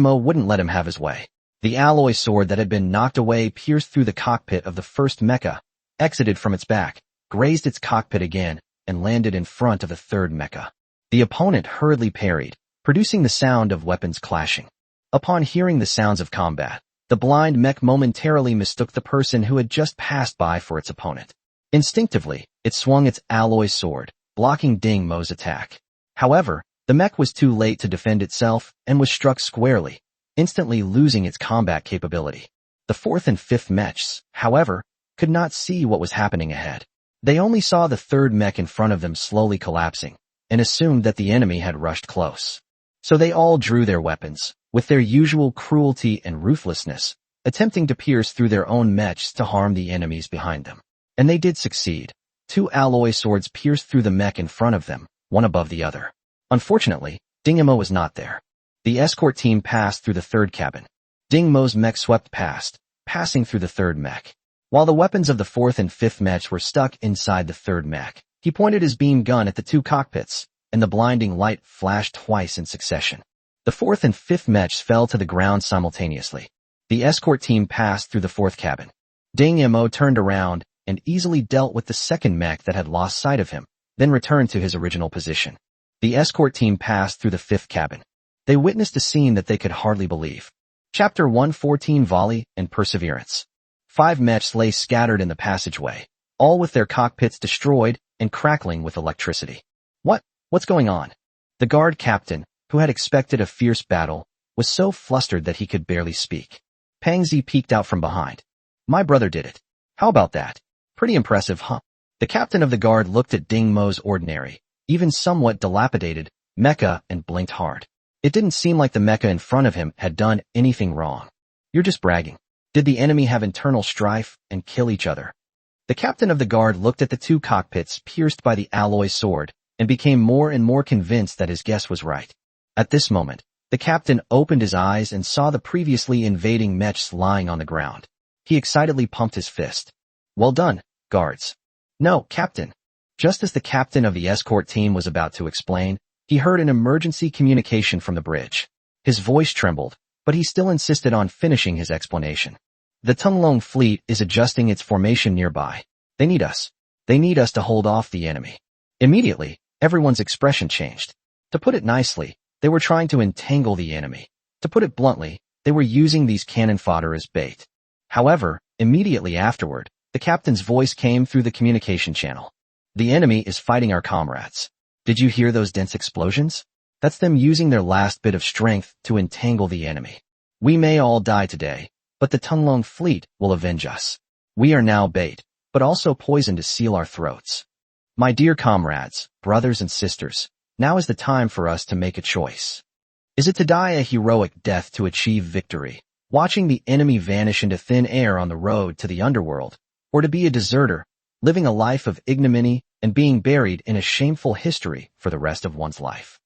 Mo wouldn't let him have his way. The alloy sword that had been knocked away pierced through the cockpit of the first mecha, exited from its back, grazed its cockpit again, and landed in front of the third mecha. The opponent hurriedly parried, producing the sound of weapons clashing. Upon hearing the sounds of combat, the blind mech momentarily mistook the person who had just passed by for its opponent. Instinctively, it swung its alloy sword, blocking Ding Mo's attack. However, the mech was too late to defend itself and was struck squarely, instantly losing its combat capability. The fourth and fifth mechs, however, could not see what was happening ahead. They only saw the third mech in front of them slowly collapsing, and assumed that the enemy had rushed close. So they all drew their weapons, with their usual cruelty and ruthlessness, attempting to pierce through their own mechs to harm the enemies behind them. And they did succeed. 2 alloy swords pierced through the mech in front of them, one above the other. Unfortunately, Ding Mo was not there. The escort team passed through the third cabin. Ding Mo's mech swept past, passing through the third mech. While the weapons of the fourth and fifth mechs were stuck inside the third mech, he pointed his beam gun at the two cockpits, and the blinding light flashed twice in succession. The fourth and fifth mechs fell to the ground simultaneously. The escort team passed through the fourth cabin. Ding Mo turned around and easily dealt with the second mech that had lost sight of him, then returned to his original position. The escort team passed through the fifth cabin. They witnessed a scene that they could hardly believe. Chapter 114 Volley and Perseverance. 5 mechs lay scattered in the passageway, all with their cockpits destroyed and crackling with electricity. What's going on? The guard captain, who had expected a fierce battle, was so flustered that he could barely speak. Pang Zi peeked out from behind. My brother did it. How about that? Pretty impressive, huh? The captain of the guard looked at Ding Mo's ordinary, even somewhat dilapidated, mecha and blinked hard. It didn't seem like the mecha in front of him had done anything wrong. You're just bragging. Did the enemy have internal strife and kill each other? The captain of the guard looked at the two cockpits pierced by the alloy sword and became more and more convinced that his guess was right. At this moment, the captain opened his eyes and saw the previously invading mechs lying on the ground. He excitedly pumped his fist. Well done, guards. No, captain. Just as the captain of the escort team was about to explain, he heard an emergency communication from the bridge. His voice trembled, but he still insisted on finishing his explanation. The Tunglong fleet is adjusting its formation nearby. They need us. They need us to hold off the enemy. Immediately, everyone's expression changed. To put it nicely, they were trying to entangle the enemy. To put it bluntly, they were using these cannon fodder as bait. However, immediately afterward, the captain's voice came through the communication channel. The enemy is fighting our comrades. Did you hear those dense explosions? That's them using their last bit of strength to entangle the enemy. We may all die today, but the Tunglong fleet will avenge us. We are now bait, but also poison to seal our throats. My dear comrades, brothers and sisters, now is the time for us to make a choice. Is it to die a heroic death to achieve victory, watching the enemy vanish into thin air on the road to the underworld, or to be a deserter, living a life of ignominy and being buried in a shameful history for the rest of one's life?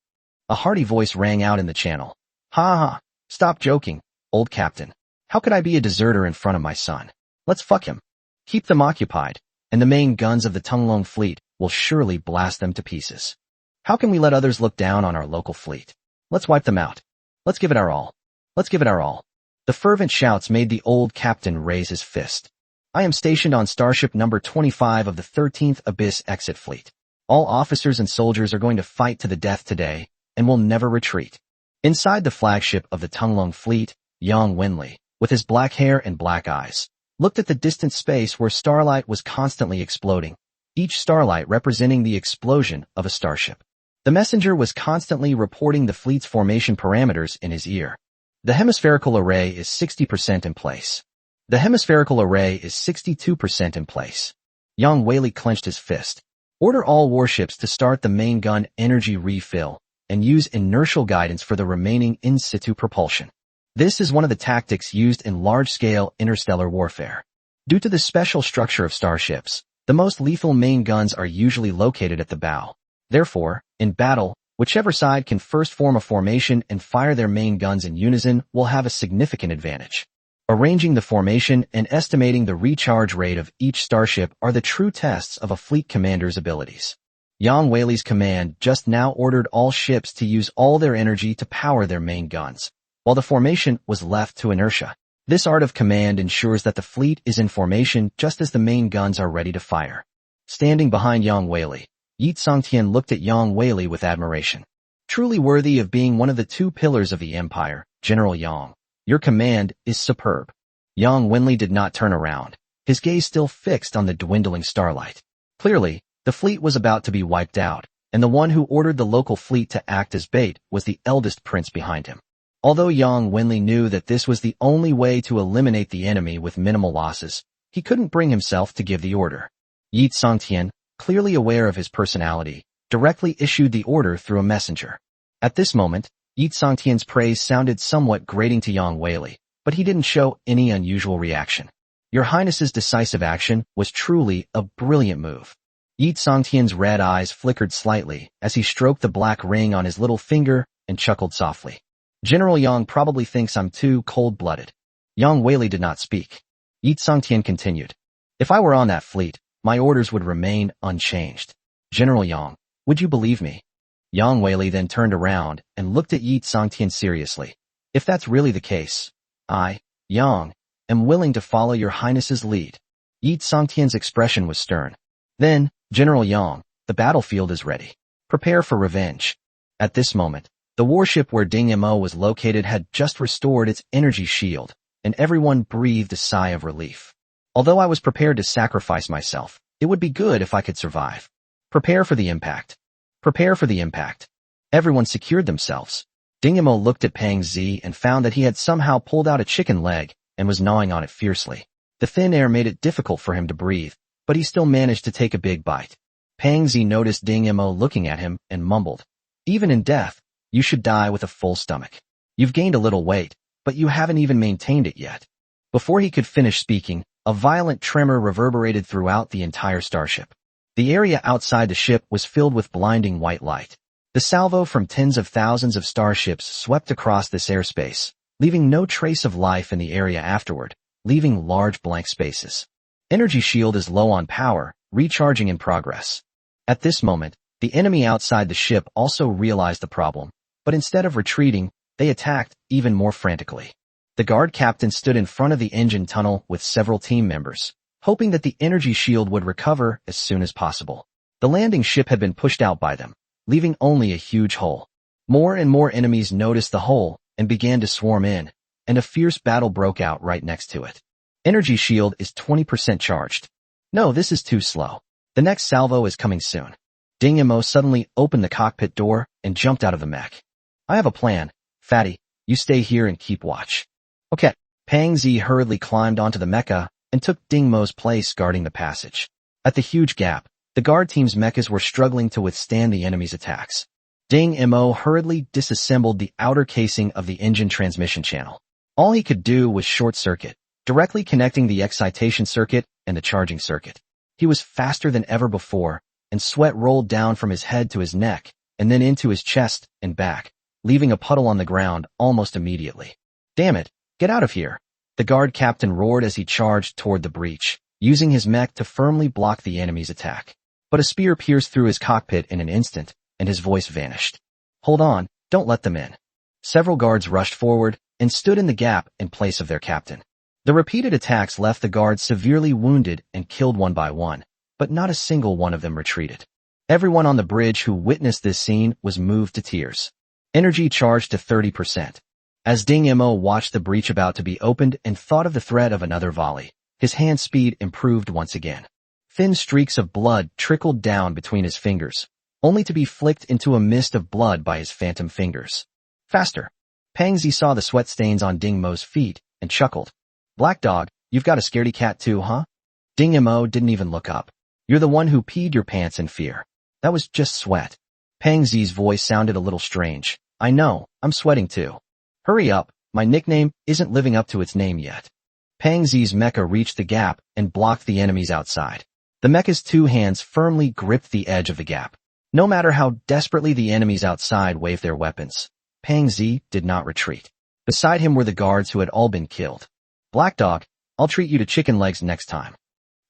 A hearty voice rang out in the channel. Ha ha, stop joking, old captain. How could I be a deserter in front of my son? Let's fuck him. Keep them occupied, and the main guns of the Tunglong fleet will surely blast them to pieces. How can we let others look down on our local fleet? Let's wipe them out. Let's give it our all. Let's give it our all. The fervent shouts made the old captain raise his fist. I am stationed on starship number 25 of the 13th Abyss Exit Fleet. All officers and soldiers are going to fight to the death today, and will never retreat. Inside the flagship of the Tunglong fleet, Yang Wenli, with his black hair and black eyes, looked at the distant space where starlight was constantly exploding, each starlight representing the explosion of a starship. The messenger was constantly reporting the fleet's formation parameters in his ear. The hemispherical array is 60% in place. The hemispherical array is 62% in place. Yang Wenli clenched his fist. Order all warships to start the main gun energy refill and use inertial guidance for the remaining in situ propulsion. This is one of the tactics used in large-scale interstellar warfare. Due to the special structure of starships, the most lethal main guns are usually located at the bow. Therefore, in battle, whichever side can first form a formation and fire their main guns in unison will have a significant advantage. Arranging the formation and estimating the recharge rate of each starship are the true tests of a fleet commander's abilities. Yang Wenli's command just now ordered all ships to use all their energy to power their main guns, while the formation was left to inertia. This art of command ensures that the fleet is in formation just as the main guns are ready to fire. Standing behind Yang Wenli, Yi Tsongtian looked at Yang Wenli with admiration. Truly worthy of being one of the two pillars of the empire, General Yang. Your command is superb. Yang Wenli did not turn around, his gaze still fixed on the dwindling starlight. Clearly, the fleet was about to be wiped out, and the one who ordered the local fleet to act as bait was the eldest prince behind him. Although Yang Wenli knew that this was the only way to eliminate the enemy with minimal losses, he couldn't bring himself to give the order. Yi Tsongtian, clearly aware of his personality, directly issued the order through a messenger. At this moment, Yi Tsongtian's praise sounded somewhat grating to Yang Wenli, but he didn't show any unusual reaction. Your Highness's decisive action was truly a brilliant move. Yi Songtian's red eyes flickered slightly as he stroked the black ring on his little finger and chuckled softly. General Yang probably thinks I'm too cold-blooded. Yang Weili did not speak. Yi Songtian continued. If I were on that fleet, my orders would remain unchanged. General Yang, would you believe me? Yang Weili then turned around and looked at Yi Songtian seriously. If that's really the case, I, Yang, am willing to follow your highness's lead. Yi Songtian's expression was stern. Then, General Yang, the battlefield is ready. Prepare for revenge. At this moment, the warship where Ding Mo was located had just restored its energy shield, and everyone breathed a sigh of relief. Although I was prepared to sacrifice myself, it would be good if I could survive. Prepare for the impact. Prepare for the impact. Everyone secured themselves. Ding Mo looked at Pang Zi and found that he had somehow pulled out a chicken leg and was gnawing on it fiercely. The thin air made it difficult for him to breathe, but he still managed to take a big bite. Pang Zi noticed Ding Mo looking at him and mumbled, even in death, you should die with a full stomach. You've gained a little weight, but you haven't even maintained it yet. Before he could finish speaking, a violent tremor reverberated throughout the entire starship. The area outside the ship was filled with blinding white light. The salvo from tens of thousands of starships swept across this airspace, leaving no trace of life in the area afterward, leaving large blank spaces. Energy shield is low on power, recharging in progress. At this moment, the enemy outside the ship also realized the problem, but instead of retreating, they attacked even more frantically. The guard captain stood in front of the engine tunnel with several team members, hoping that the energy shield would recover as soon as possible. The landing ship had been pushed out by them, leaving only a huge hole. More and more enemies noticed the hole and began to swarm in, and a fierce battle broke out right next to it. Energy shield is 20% charged. No, this is too slow. The next salvo is coming soon. Ding Mo suddenly opened the cockpit door and jumped out of the mech. I have a plan. Fatty, you stay here and keep watch. Okay. Pang Zi hurriedly climbed onto the mecha and took Ding Mo's place guarding the passage. At the huge gap, the guard team's mechas were struggling to withstand the enemy's attacks. Ding Mo hurriedly disassembled the outer casing of the engine transmission channel. All he could do was short circuit, directly connecting the excitation circuit and the charging circuit. He was faster than ever before, and sweat rolled down from his head to his neck, and then into his chest and back, leaving a puddle on the ground almost immediately. Damn it, get out of here! The guard captain roared as he charged toward the breach, using his mech to firmly block the enemy's attack. But a spear pierced through his cockpit in an instant, and his voice vanished. Hold on, don't let them in. Several guards rushed forward and stood in the gap in place of their captain. The repeated attacks left the guards severely wounded and killed one by one, but not a single one of them retreated. Everyone on the bridge who witnessed this scene was moved to tears. Energy charged to 30%. As Ding Mo watched the breach about to be opened and thought of the threat of another volley, his hand speed improved once again. Thin streaks of blood trickled down between his fingers, only to be flicked into a mist of blood by his phantom fingers. Faster! Pang Zi saw the sweat stains on Ding Mo's feet and chuckled. Black dog, you've got a scaredy cat too, huh? Ding Mo didn't even look up. You're the one who peed your pants in fear. That was just sweat. Pang Zi's voice sounded a little strange. I know, I'm sweating too. Hurry up, my nickname isn't living up to its name yet. Pang Zi's mecha reached the gap and blocked the enemies outside. The mecha's two hands firmly gripped the edge of the gap. No matter how desperately the enemies outside waved their weapons, Pang Zi did not retreat. Beside him were the guards who had all been killed. Black dog, I'll treat you to chicken legs next time.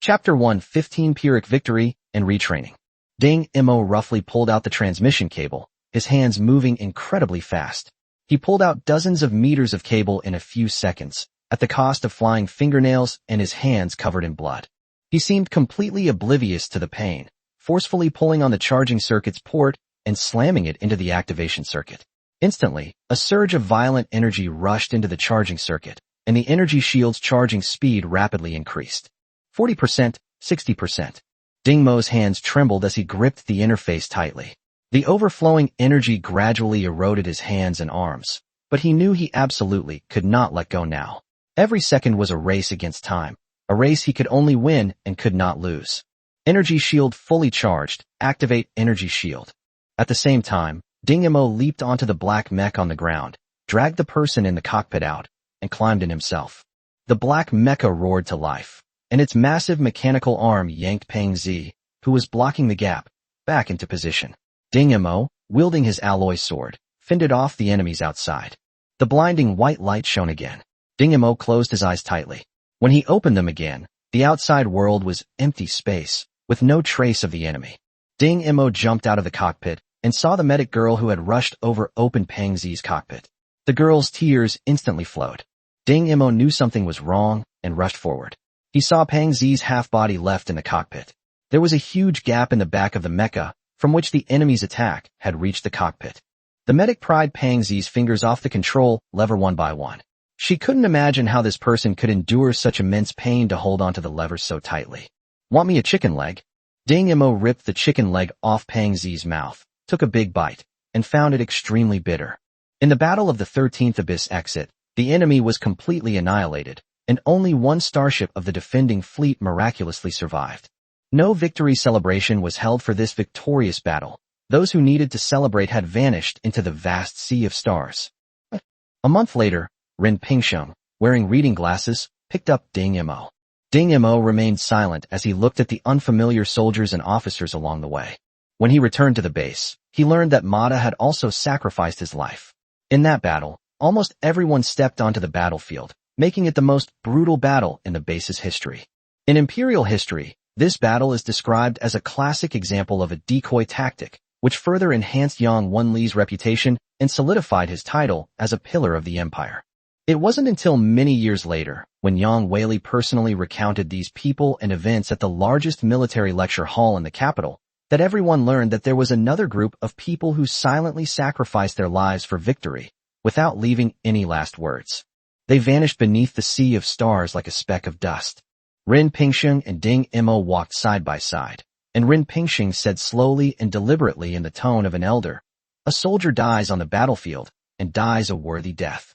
Chapter 1: 15 Pyrrhic Victory and Retraining. Ding Mo roughly pulled out the transmission cable, his hands moving incredibly fast. He pulled out dozens of meters of cable in a few seconds, at the cost of flying fingernails and his hands covered in blood. He seemed completely oblivious to the pain, forcefully pulling on the charging circuit's port and slamming it into the activation circuit. Instantly, a surge of violent energy rushed into the charging circuit, and the energy shield's charging speed rapidly increased. 40%, 60%. Ding Mo's hands trembled as he gripped the interface tightly. The overflowing energy gradually eroded his hands and arms, but he knew he absolutely could not let go now. Every second was a race against time, a race he could only win and could not lose. Energy shield fully charged. Activate energy shield. At the same time, Ding Mo leaped onto the black mech on the ground, dragged the person in the cockpit out, and climbed in himself. The black mecha roared to life, and its massive mechanical arm yanked Pang Zi, who was blocking the gap, back into position. Ding Mo, wielding his alloy sword, fended off the enemies outside. The blinding white light shone again. Ding Mo closed his eyes tightly. When he opened them again, the outside world was empty space, with no trace of the enemy. Ding Mo jumped out of the cockpit and saw the medic girl who had rushed over open Pang Zi's cockpit. The girl's tears instantly flowed. Ding Mo knew something was wrong and rushed forward. He saw Pang Zi's half-body left in the cockpit. There was a huge gap in the back of the mecha from which the enemy's attack had reached the cockpit. The medic pried Pang Zi's fingers off the control lever one by one. She couldn't imagine how this person could endure such immense pain to hold onto the levers so tightly. Want me a chicken leg? Ding Mo ripped the chicken leg off Pang Zi's mouth, took a big bite, and found it extremely bitter. In the Battle of the 13th Abyss exit, the enemy was completely annihilated, and only one starship of the defending fleet miraculously survived. No victory celebration was held for this victorious battle. Those who needed to celebrate had vanished into the vast sea of stars. A month later, Ren Pingsheng, wearing reading glasses, picked up Ding Mo. Ding Mo remained silent as he looked at the unfamiliar soldiers and officers along the way. When he returned to the base, he learned that Mada had also sacrificed his life. In that battle, almost everyone stepped onto the battlefield, making it the most brutal battle in the base's history. In Imperial history, this battle is described as a classic example of a decoy tactic, which further enhanced Yang Wenli's reputation and solidified his title as a pillar of the empire. It wasn't until many years later, when Yang Wenli personally recounted these people and events at the largest military lecture hall in the capital, that everyone learned that there was another group of people who silently sacrificed their lives for victory, without leaving any last words. They vanished beneath the sea of stars like a speck of dust. Ren Pingsheng and Ding Mo walked side by side, and Ren Pingsheng said slowly and deliberately in the tone of an elder, "A soldier dies on the battlefield, and dies a worthy death."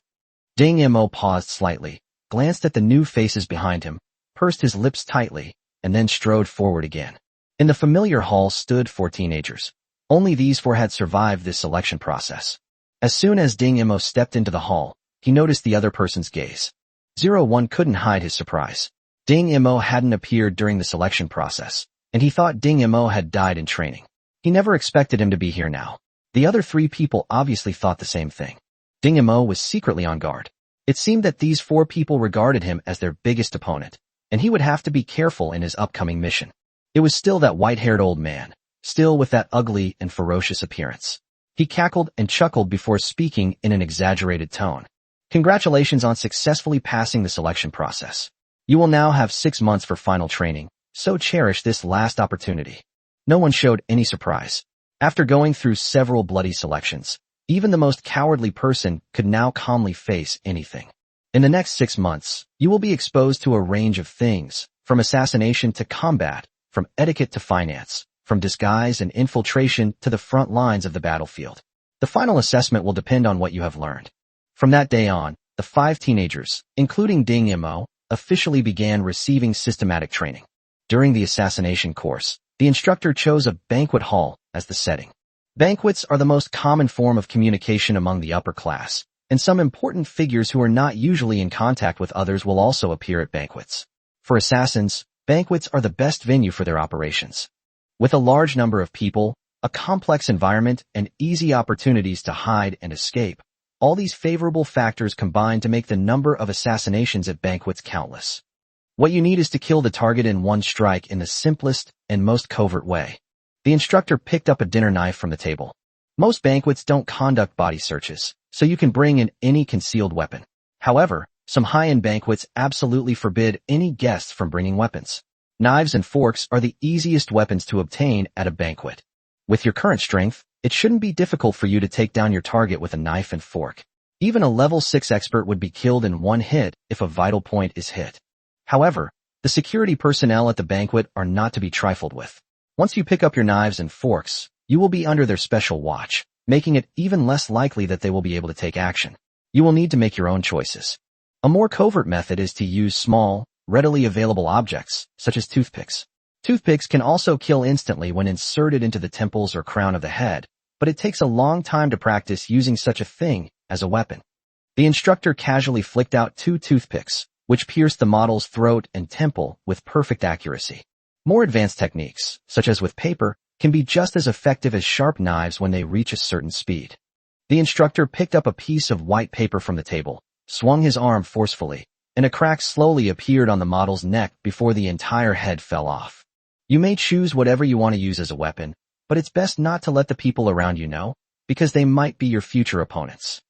Ding Mo paused slightly, glanced at the new faces behind him, pursed his lips tightly, and then strode forward again. In the familiar hall stood 4 teenagers. Only these 4 had survived this selection process. As soon as Ding Mo stepped into the hall, he noticed the other person's gaze. 01 couldn't hide his surprise. Ding Mo hadn't appeared during the selection process, and he thought Ding Mo had died in training. He never expected him to be here now. The other 3 people obviously thought the same thing. Ding Mo was secretly on guard. It seemed that these 4 people regarded him as their biggest opponent, and he would have to be careful in his upcoming mission. It was still that white-haired old man, still with that ugly and ferocious appearance. He cackled and chuckled before speaking in an exaggerated tone. "Congratulations on successfully passing the selection process. You will now have 6 months for final training, so cherish this last opportunity." No one showed any surprise. After going through several bloody selections, even the most cowardly person could now calmly face anything. In the next 6 months, you will be exposed to a range of things, from assassination to combat, from etiquette to finance, from disguise and infiltration to the front lines of the battlefield. The final assessment will depend on what you have learned. From that day on, the 5 teenagers, including Ding Mo, officially began receiving systematic training. During the assassination course, the instructor chose a banquet hall as the setting. Banquets are the most common form of communication among the upper class, and some important figures who are not usually in contact with others will also appear at banquets. For assassins, banquets are the best venue for their operations. With a large number of people, a complex environment, and easy opportunities to hide and escape, all these favorable factors combine to make the number of assassinations at banquets countless. What you need is to kill the target in one strike in the simplest and most covert way. The instructor picked up a dinner knife from the table. Most banquets don't conduct body searches, so you can bring in any concealed weapon. However, some high-end banquets absolutely forbid any guests from bringing weapons. Knives and forks are the easiest weapons to obtain at a banquet. With your current strength, it shouldn't be difficult for you to take down your target with a knife and fork. Even a level 6 expert would be killed in one hit if a vital point is hit. However, the security personnel at the banquet are not to be trifled with. Once you pick up your knives and forks, you will be under their special watch, making it even less likely that they will be able to take action. You will need to make your own choices. A more covert method is to use small, readily available objects, such as toothpicks. Toothpicks can also kill instantly when inserted into the temples or crown of the head, but it takes a long time to practice using such a thing as a weapon. The instructor casually flicked out 2 toothpicks, which pierced the model's throat and temple with perfect accuracy. More advanced techniques, such as with paper, can be just as effective as sharp knives when they reach a certain speed. The instructor picked up a piece of white paper from the table, swung his arm forcefully, and a crack slowly appeared on the model's neck before the entire head fell off. You may choose whatever you want to use as a weapon, but it's best not to let the people around you know, because they might be your future opponents.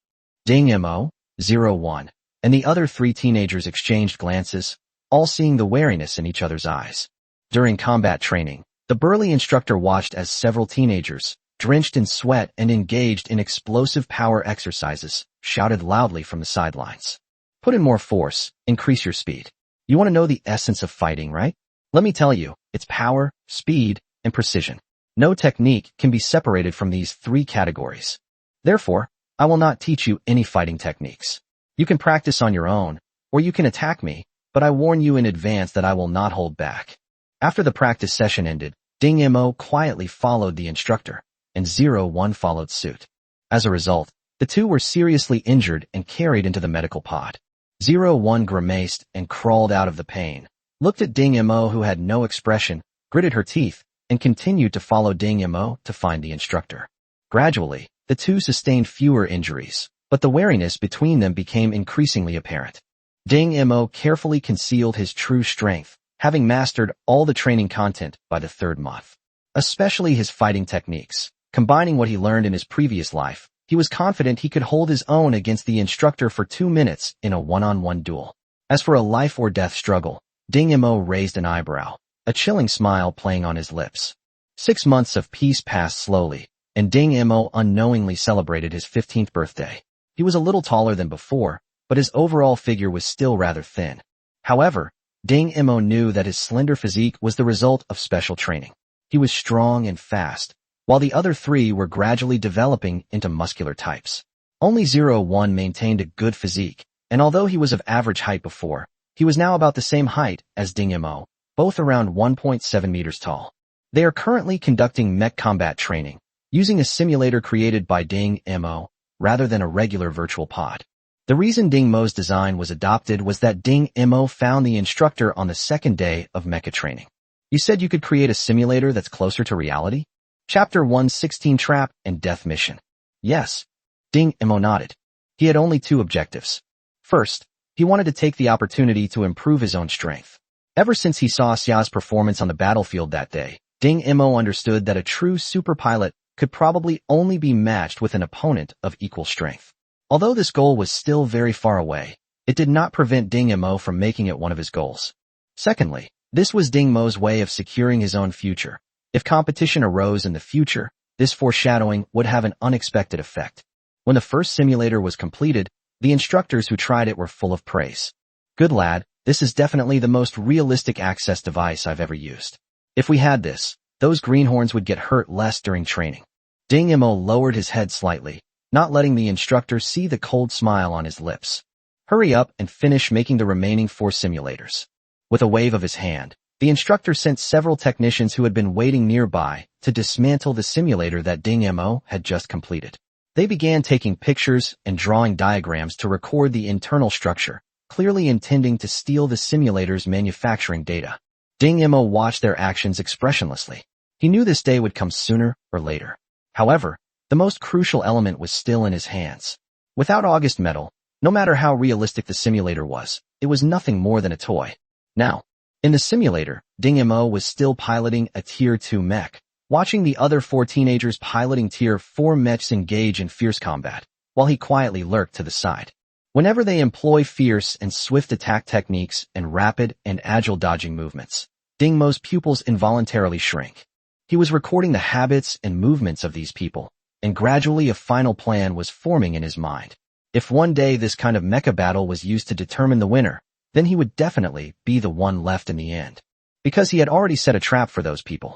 Ding Mo, 01, and the other 3 teenagers exchanged glances, all seeing the wariness in each other's eyes. During combat training, the burly instructor watched as several teenagers, drenched in sweat and engaged in explosive power exercises, shouted loudly from the sidelines. Put in more force, increase your speed. You want to know the essence of fighting, right? Let me tell you, it's power, speed, and precision. No technique can be separated from these 3 categories. Therefore, I will not teach you any fighting techniques. You can practice on your own, or you can attack me, but I warn you in advance that I will not hold back. After the practice session ended, Ding Mo quietly followed the instructor, and 01 followed suit. As a result, the 2 were seriously injured and carried into the medical pod. 01 grimaced and crawled out of the pain, looked at Ding Mo who had no expression, gritted her teeth, and continued to follow Ding Mo to find the instructor. Gradually, the 2 sustained fewer injuries, but the wariness between them became increasingly apparent. Ding Mo carefully concealed his true strength, having mastered all the training content by the 3rd month. Especially his fighting techniques. Combining what he learned in his previous life, he was confident he could hold his own against the instructor for 2 minutes in a one-on-one duel. As for a life-or-death struggle, Ding Mo raised an eyebrow, a chilling smile playing on his lips. 6 months of peace passed slowly, and Ding Mo unknowingly celebrated his 15th birthday. He was a little taller than before, but his overall figure was still rather thin. However, Ding Mo knew that his slender physique was the result of special training. He was strong and fast, while the other 3 were gradually developing into muscular types. Only 01 maintained a good physique, and although he was of average height before, he was now about the same height as Ding Mo, both around 1.7 meters tall. They are currently conducting mech combat training, using a simulator created by Ding Mo, rather than a regular virtual pod. The reason Ding Mo's design was adopted was that Ding Mo found the instructor on the 2nd day of mecha training. You said you could create a simulator that's closer to reality? Chapter 116 Trap and Death Mission. Yes. Ding Mo nodded. He had only 2 objectives. First, he wanted to take the opportunity to improve his own strength. Ever since he saw Xia's performance on the battlefield that day, Ding Mo understood that a true super pilot could probably only be matched with an opponent of equal strength. Although this goal was still very far away, it did not prevent Ding Mo from making it one of his goals. Secondly, this was Ding Mo's way of securing his own future. If competition arose in the future, this foreshadowing would have an unexpected effect. When the first simulator was completed, the instructors who tried it were full of praise. Good lad, this is definitely the most realistic access device I've ever used. If we had this, those greenhorns would get hurt less during training. Ding Mo lowered his head slightly, not letting the instructor see the cold smile on his lips. Hurry up and finish making the remaining 4 simulators. With a wave of his hand, the instructor sent several technicians who had been waiting nearby to dismantle the simulator that Ding Mo had just completed. They began taking pictures and drawing diagrams to record the internal structure, clearly intending to steal the simulator's manufacturing data. Ding Mo watched their actions expressionlessly. He knew this day would come sooner or later. However, the most crucial element was still in his hands. Without August metal, no matter how realistic the simulator was, it was nothing more than a toy. Now, in the simulator, Ding Mo was still piloting a Tier 2 mech, watching the other 4 teenagers piloting Tier 4 mechs engage in fierce combat, while he quietly lurked to the side. Whenever they employ fierce and swift attack techniques and rapid and agile dodging movements, Ding Mo's pupils involuntarily shrink. He was recording the habits and movements of these people, and gradually a final plan was forming in his mind. If one day this kind of mecha battle was used to determine the winner, then he would definitely be the one left in the end. Because he had already set a trap for those people.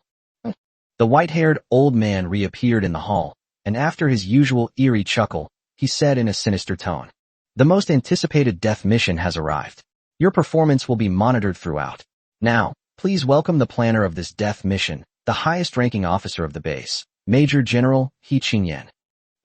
The white-haired old man reappeared in the hall, and after his usual eerie chuckle, he said in a sinister tone, "The most anticipated death mission has arrived. Your performance will be monitored throughout. Now, please welcome the planner of this death mission, the highest-ranking officer of the base, Major General He Qingyan."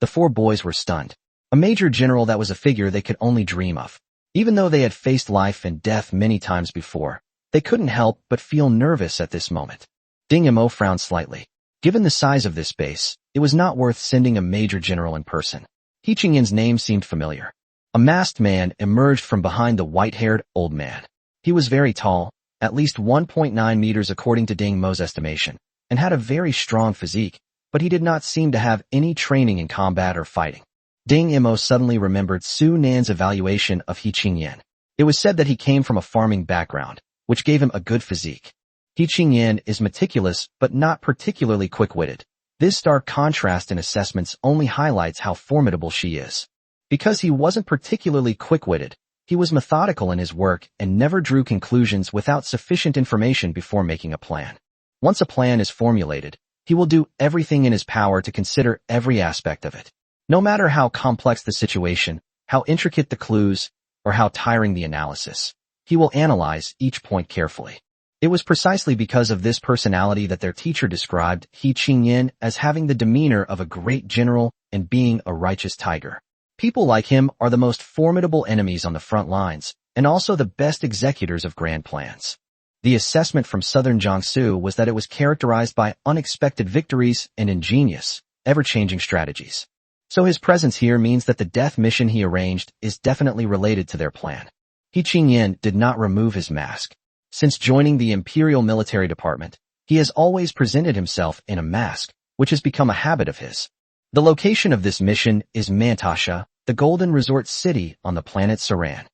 The 4 boys were stunned. A major general that was a figure they could only dream of. Even though they had faced life and death many times before, They couldn't help but feel nervous at this moment. Ding Mo frowned slightly. Given the size of this base, it was not worth sending a major general in person. He Qingyin's name seemed familiar. A masked man emerged from behind the white-haired old man. He was very tall, at least 1.9 meters according to Ding Mo's estimation, and had a very strong physique, but he did not seem to have any training in combat or fighting. Ding Mo suddenly remembered Su Nan's evaluation of He Qingyan. It was said that he came from a farming background, which gave him a good physique. He Qingyan is meticulous but not particularly quick-witted. This stark contrast in assessments only highlights how formidable she is. Because he wasn't particularly quick-witted, he was methodical in his work and never drew conclusions without sufficient information before making a plan. Once a plan is formulated, he will do everything in his power to consider every aspect of it. No matter how complex the situation, how intricate the clues, or how tiring the analysis, he will analyze each point carefully. It was precisely because of this personality that their teacher described He Qingyan as having the demeanor of a great general and being a righteous tiger. People like him are the most formidable enemies on the front lines, and also the best executors of grand plans. The assessment from southern Jiangsu was that it was characterized by unexpected victories and ingenious, ever-changing strategies. So his presence here means that the death mission he arranged is definitely related to their plan. He Qingyan did not remove his mask. Since joining the Imperial Military Department, he has always presented himself in a mask, which has become a habit of his. The location of this mission is Mantasha, the Golden Resort City on the planet Saran.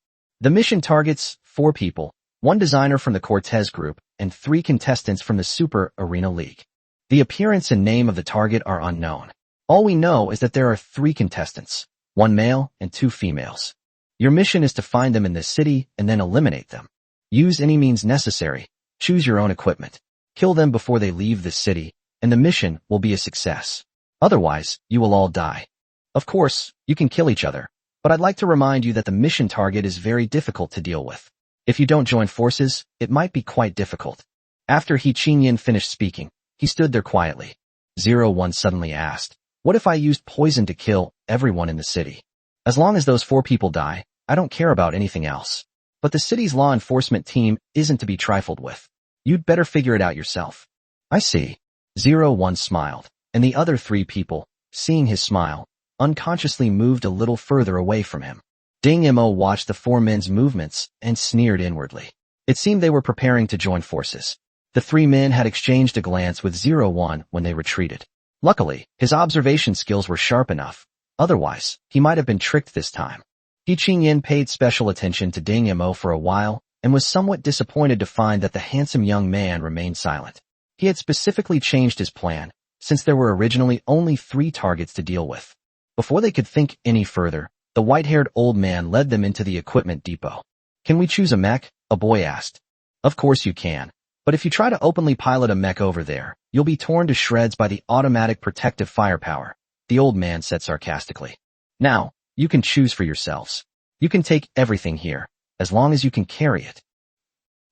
The mission targets 4 people, 1 designer from the Cortez Group, and 3 contestants from the Super Arena League. The appearance and name of the target are unknown. All we know is that there are 3 contestants, 1 male and 2 females. Your mission is to find them in this city and then eliminate them. Use any means necessary, choose your own equipment, kill them before they leave this city, and the mission will be a success. Otherwise, you will all die. Of course, you can kill each other, but I'd like to remind you that the mission target is very difficult to deal with. If you don't join forces, it might be quite difficult. After He Qingyan finished speaking, he stood there quietly. 01 suddenly asked, what if I used poison to kill everyone in the city? As long as those 4 people die, I don't care about anything else. But the city's law enforcement team isn't to be trifled with. You'd better figure it out yourself. I see. 01 smiled, and the other 3 people, seeing his smile, unconsciously moved a little further away from him. Ding Mo watched the 4 men's movements and sneered inwardly. It seemed they were preparing to join forces. The 3 men had exchanged a glance with 01 when they retreated. Luckily, his observation skills were sharp enough. Otherwise, he might have been tricked this time. He Qingyan paid special attention to Ding Mo for a while and was somewhat disappointed to find that the handsome young man remained silent. He had specifically changed his plan, since there were originally only 3 targets to deal with. Before they could think any further, the white-haired old man led them into the equipment depot. Can we choose a mech? A boy asked. Of course you can, but if you try to openly pilot a mech over there, you'll be torn to shreds by the automatic protective firepower, the old man said sarcastically. Now, you can choose for yourselves. You can take everything here, as long as you can carry it.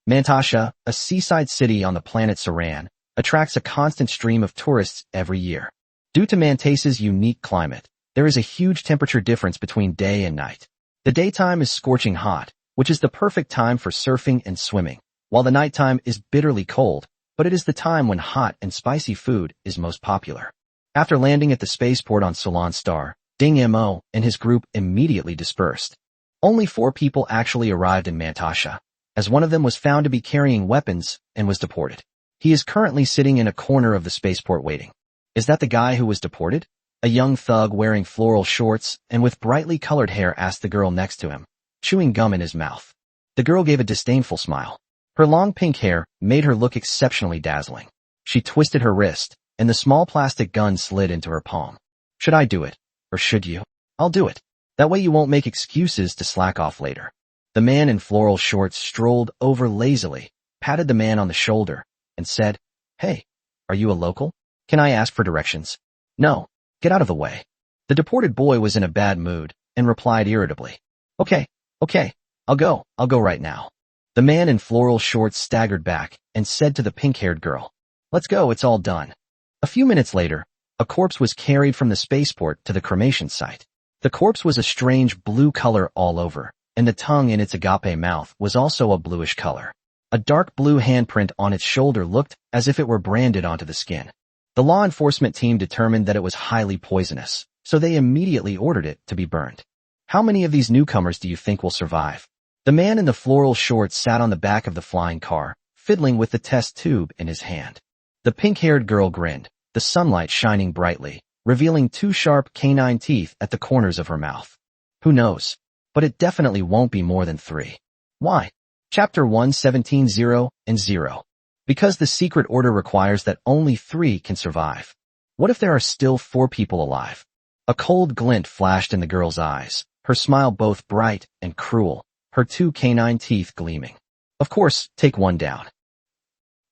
Mantasha, a seaside city on the planet Saran, attracts a constant stream of tourists every year. Due to Mantasa's unique climate, there is a huge temperature difference between day and night. The daytime is scorching hot, which is the perfect time for surfing and swimming, while the nighttime is bitterly cold, but it is the time when hot and spicy food is most popular. After landing at the spaceport on Solon Star, Ding Mo and his group immediately dispersed. Only 4 people actually arrived in Mantasha, as one of them was found to be carrying weapons and was deported. He is currently sitting in a corner of the spaceport waiting. Is that the guy who was deported? A young thug wearing floral shorts and with brightly colored hair asked the girl next to him, chewing gum in his mouth. The girl gave a disdainful smile. Her long pink hair made her look exceptionally dazzling. She twisted her wrist, and the small plastic gun slid into her palm. Should I do it? Or should you? I'll do it. That way you won't make excuses to slack off later. The man in floral shorts strolled over lazily, patted the man on the shoulder, and said, Hey, are you a local? Can I ask for directions? No, get out of the way. The deported boy was in a bad mood and replied irritably. Okay, I'll go right now. The man in floral shorts staggered back and said to the pink-haired girl, Let's go, it's all done. A few minutes later, a corpse was carried from the spaceport to the cremation site. The corpse was a strange blue color all over, and the tongue in its agape mouth was also a bluish color. A dark blue handprint on its shoulder looked as if it were branded onto the skin. The law enforcement team determined that it was highly poisonous, so they immediately ordered it to be burned. How many of these newcomers do you think will survive? The man in the floral shorts sat on the back of the flying car, fiddling with the test tube in his hand. The pink-haired girl grinned, the sunlight shining brightly, revealing two sharp canine teeth at the corners of her mouth. Who knows? But it definitely won't be more than 3. Why? Chapter 1:17 0 and 0. Because the secret order requires that only 3 can survive. What if there are still 4 people alive? A cold glint flashed in the girl's eyes, her smile both bright and cruel, her 2 canine teeth gleaming. Of course, take 1 down.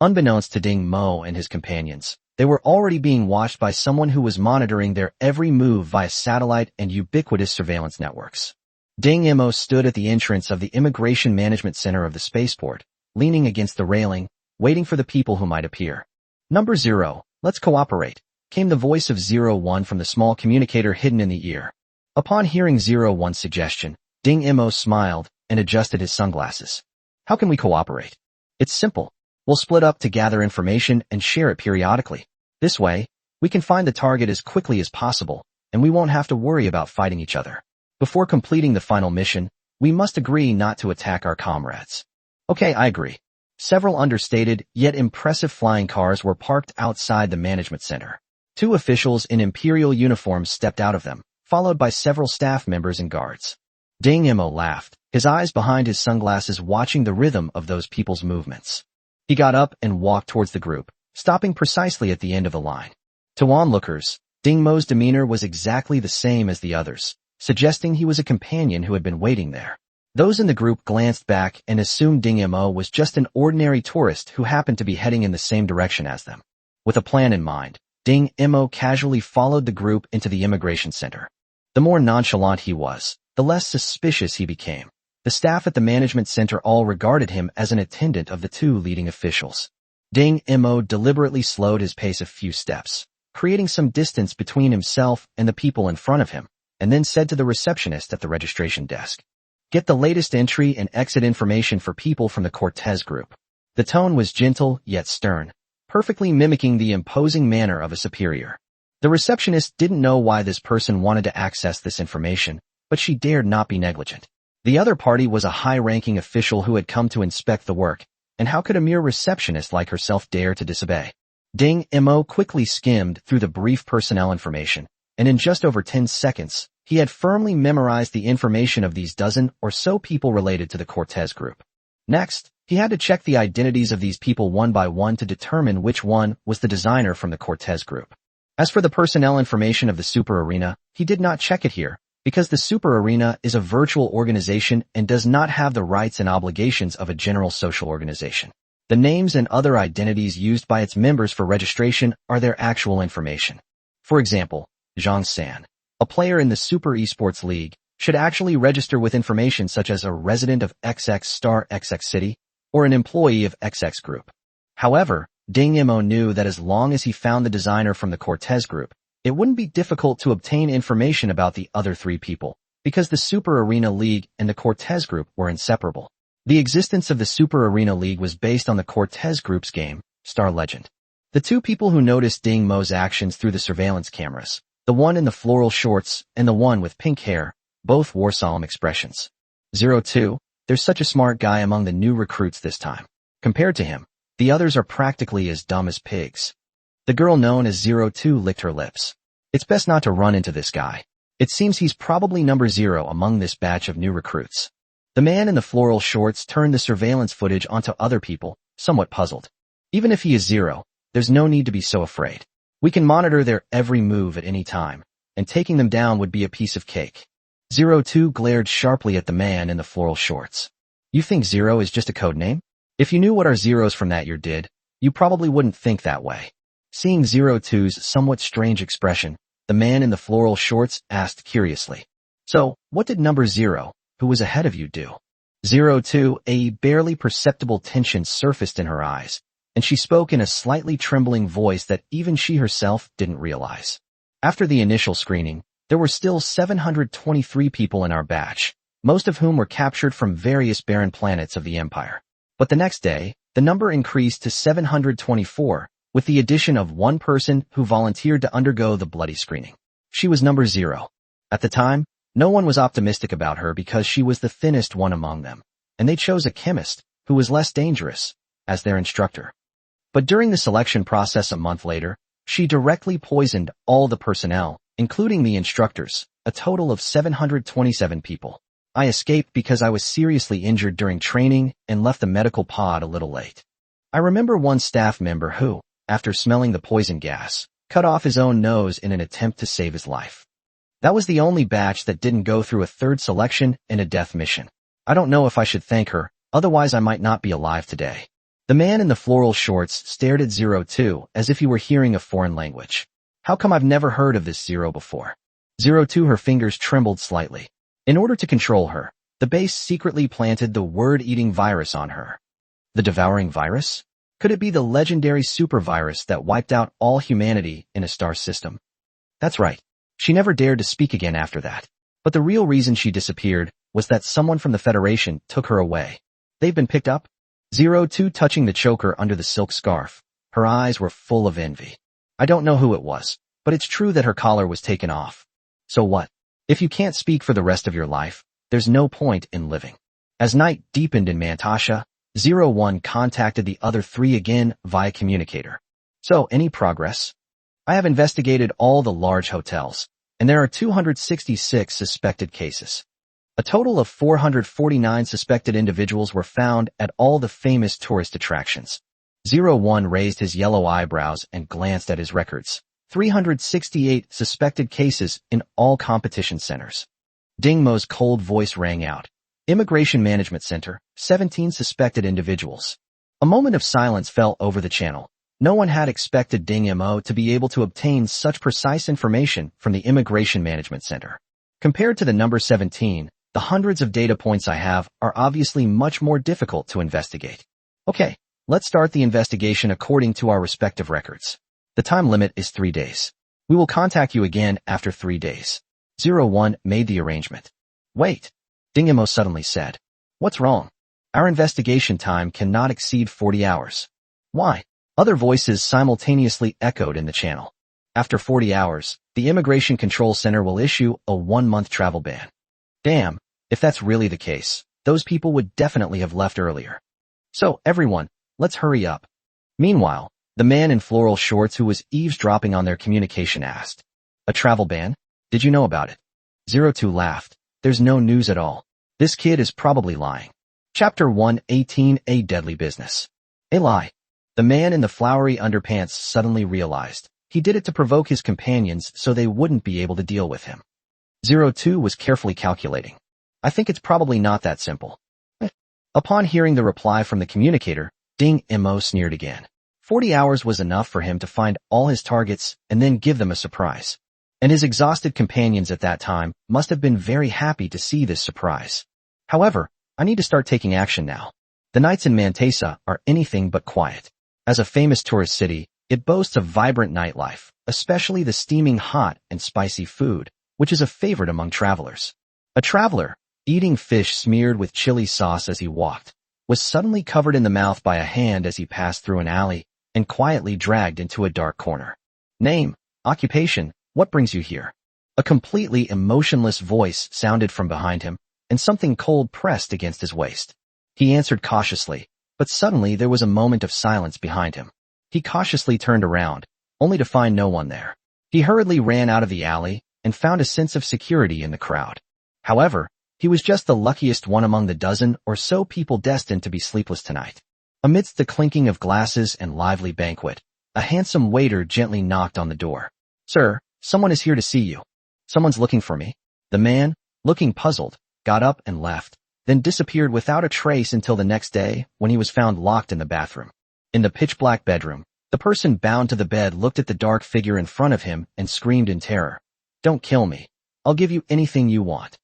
Unbeknownst to Ding Mo and his companions, they were already being watched by someone who was monitoring their every move via satellite and ubiquitous surveillance networks. Ding Mo stood at the entrance of the Immigration Management Center of the spaceport, leaning against the railing, waiting for the people who might appear. Number 0, let's cooperate, came the voice of 01 from the small communicator hidden in the ear. Upon hearing 01's suggestion, Ding Mo smiled and adjusted his sunglasses. How can we cooperate? It's simple. We'll split up to gather information and share it periodically. This way, we can find the target as quickly as possible, and we won't have to worry about fighting each other. Before completing the final mission, we must agree not to attack our comrades. Okay, I agree. Several understated, yet impressive flying cars were parked outside the management center. 2 officials in imperial uniforms stepped out of them, followed by several staff members and guards. Ding Mo laughed, his eyes behind his sunglasses watching the rhythm of those people's movements. He got up and walked towards the group, stopping precisely at the end of the line. To onlookers, Ding Mo's demeanor was exactly the same as the others, suggesting he was a companion who had been waiting there. Those in the group glanced back and assumed Ding Mo was just an ordinary tourist who happened to be heading in the same direction as them. With a plan in mind, Ding Mo casually followed the group into the immigration center. The more nonchalant he was, the less suspicious he became. The staff at the management center all regarded him as an attendant of the 2 leading officials. Ding Mo deliberately slowed his pace a few steps, creating some distance between himself and the people in front of him, and then said to the receptionist at the registration desk, "Get the latest entry and exit information for people from the Cortez group." The tone was gentle yet stern, perfectly mimicking the imposing manner of a superior. The receptionist didn't know why this person wanted to access this information, but she dared not be negligent. The other party was a high-ranking official who had come to inspect the work, and how could a mere receptionist like herself dare to disobey? Ding Mo quickly skimmed through the brief personnel information, and in just over 10 seconds, he had firmly memorized the information of these dozen or so people related to the Cortez group. Next, he had to check the identities of these people one by one to determine which one was the designer from the Cortez group. As for the personnel information of the Super Arena, he did not check it here, because the Super Arena is a virtual organization and does not have the rights and obligations of a general social organization. The names and other identities used by its members for registration are their actual information. For example, Zhang San, a player in the Super Esports League, should actually register with information such as a resident of XX star XX city or an employee of XX group. However, Ding Mo knew that as long as he found the designer from the Cortez group, it wouldn't be difficult to obtain information about the other 3 people, because the Super Arena League and the Cortez group were inseparable. The existence of the Super Arena League was based on the Cortez group's game, Star Legend. The 2 people who noticed Ding Mo's actions through the surveillance cameras, the one in the floral shorts and the one with pink hair, both wore solemn expressions. 02, there's such a smart guy among the new recruits this time. Compared to him, the others are practically as dumb as pigs. The girl known as 02 licked her lips. It's best not to run into this guy. It seems he's probably number 0 among this batch of new recruits. The man in the floral shorts turned the surveillance footage onto other people, somewhat puzzled. Even if he is 0, there's no need to be so afraid. We can monitor their every move at any time, and taking them down would be a piece of cake. 02 glared sharply at the man in the floral shorts. You think 0 is just a code name? If you knew what our zeros from that year did, you probably wouldn't think that way. Seeing 02's somewhat strange expression, the man in the floral shorts asked curiously, "So, what did number 0, who was ahead of you, do?" 02, a barely perceptible tension surfaced in her eyes, and she spoke in a slightly trembling voice that even she herself didn't realize. After the initial screening, there were still 723 people in our batch, most of whom were captured from various barren planets of the Empire. But the next day, the number increased to 724, with the addition of one person who volunteered to undergo the bloody screening. She was number 0. At the time, no one was optimistic about her because she was the thinnest one among them, and they chose a chemist, who was less dangerous, as their instructor. But during the selection process a month later, she directly poisoned all the personnel, including the instructors, a total of 727 people. I escaped because I was seriously injured during training and left the medical pod a little late. I remember one staff member who, after smelling the poison gas, cut off his own nose in an attempt to save his life. That was the only batch that didn't go through a third selection and a death mission. I don't know if I should thank her, otherwise I might not be alive today. The man in the floral shorts stared at 02 as if he were hearing a foreign language. How come I've never heard of this 0 before? 02, her fingers trembled slightly. In order to control her, the base secretly planted the word-eating virus on her. The devouring virus? Could it be the legendary supervirus that wiped out all humanity in a star system? That's right. She never dared to speak again after that. But the real reason she disappeared was that someone from the Federation took her away. They've been picked up? 02 touching the choker under the silk scarf. Her eyes were full of envy. I don't know who it was, but it's true that her collar was taken off. So what? If you can't speak for the rest of your life, there's no point in living. As night deepened in Mantasha, 01 contacted the other 3 again via communicator. So, any progress? I have investigated all the large hotels, and there are 266 suspected cases. A total of 449 suspected individuals were found at all the famous tourist attractions. 01 raised his yellow eyebrows and glanced at his records. 368 suspected cases in all competition centers. Ding Mo's cold voice rang out. Immigration Management Center, 17 suspected individuals. A moment of silence fell over the channel. No one had expected Ding Mo to be able to obtain such precise information from the Immigration Management Center. Compared to the number 17, the hundreds of data points I have are obviously much more difficult to investigate. Okay, let's start the investigation according to our respective records. The time limit is 3 days. We will contact you again after 3 days. 01 made the arrangement. Wait, Ding Mo suddenly said. What's wrong? Our investigation time cannot exceed 40 hours. Why? Other voices simultaneously echoed in the channel. After 40 hours, the Immigration Control Center will issue a 1-month travel ban. Damn, if that's really the case, those people would definitely have left earlier. So, everyone, let's hurry up. Meanwhile, the man in floral shorts who was eavesdropping on their communication asked, a travel ban? Did you know about it? 02 laughed. There's no news at all. This kid is probably lying. Chapter 118, A Deadly Business. A lie. The man in the flowery underpants suddenly realized he did it to provoke his companions so they wouldn't be able to deal with him. 02 was carefully calculating. I think it's probably not that simple. Upon hearing the reply from the communicator, Ding Mo sneered again. 40 hours was enough for him to find all his targets and then give them a surprise. And his exhausted companions at that time must have been very happy to see this surprise. However, I need to start taking action now. The nights in Mantesa are anything but quiet. As a famous tourist city, it boasts a vibrant nightlife, especially the steaming hot and spicy food, which is a favorite among travelers. A traveler, eating fish smeared with chili sauce as he walked, was suddenly covered in the mouth by a hand as he passed through an alley and quietly dragged into a dark corner. Name, occupation, what brings you here? A completely emotionless voice sounded from behind him, and something cold pressed against his waist. He answered cautiously, but suddenly there was a moment of silence behind him. He cautiously turned around, only to find no one there. He hurriedly ran out of the alley and found a sense of security in the crowd. However, he was just the luckiest one among the dozen or so people destined to be sleepless tonight. Amidst the clinking of glasses and lively banquet, a handsome waiter gently knocked on the door. Sir, someone is here to see you. Someone's looking for me. The man, looking puzzled, got up and left, then disappeared without a trace until the next day when he was found locked in the bathroom. In the pitch-black bedroom, the person bound to the bed looked at the dark figure in front of him and screamed in terror. Don't kill me. I'll give you anything you want.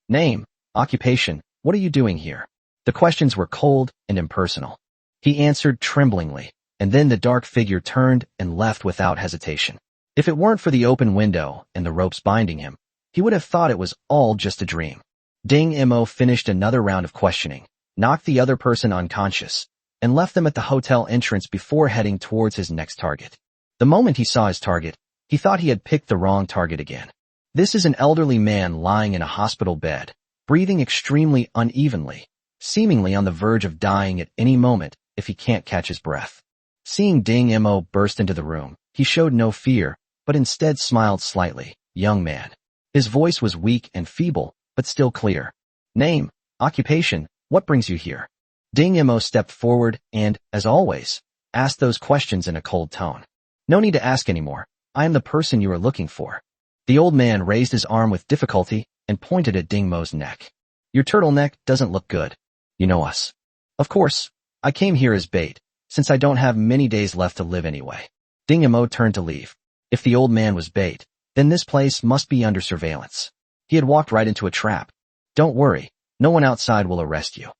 Name, occupation, what are you doing here? The questions were cold and impersonal. He answered tremblingly, and then the dark figure turned and left without hesitation. If it weren't for the open window and the ropes binding him, he would have thought it was all just a dream. Ding Mo finished another round of questioning, knocked the other person unconscious, and left them at the hotel entrance before heading towards his next target. The moment he saw his target, he thought he had picked the wrong target again. This is an elderly man lying in a hospital bed, breathing extremely unevenly, seemingly on the verge of dying at any moment if he can't catch his breath. Seeing Ding Mo burst into the room, he showed no fear, but instead smiled slightly. Young man. His voice was weak and feeble, but still clear. Name, occupation, what brings you here? Ding Mo stepped forward and, as always, asked those questions in a cold tone. No need to ask anymore. I am the person you are looking for. The old man raised his arm with difficulty and pointed at Ding Mo's neck. Your turtleneck doesn't look good. You know us. Of course, I came here as bait, since I don't have many days left to live anyway. Ding Mo turned to leave. If the old man was bait, then this place must be under surveillance. He had walked right into a trap. Don't worry, no one outside will arrest you.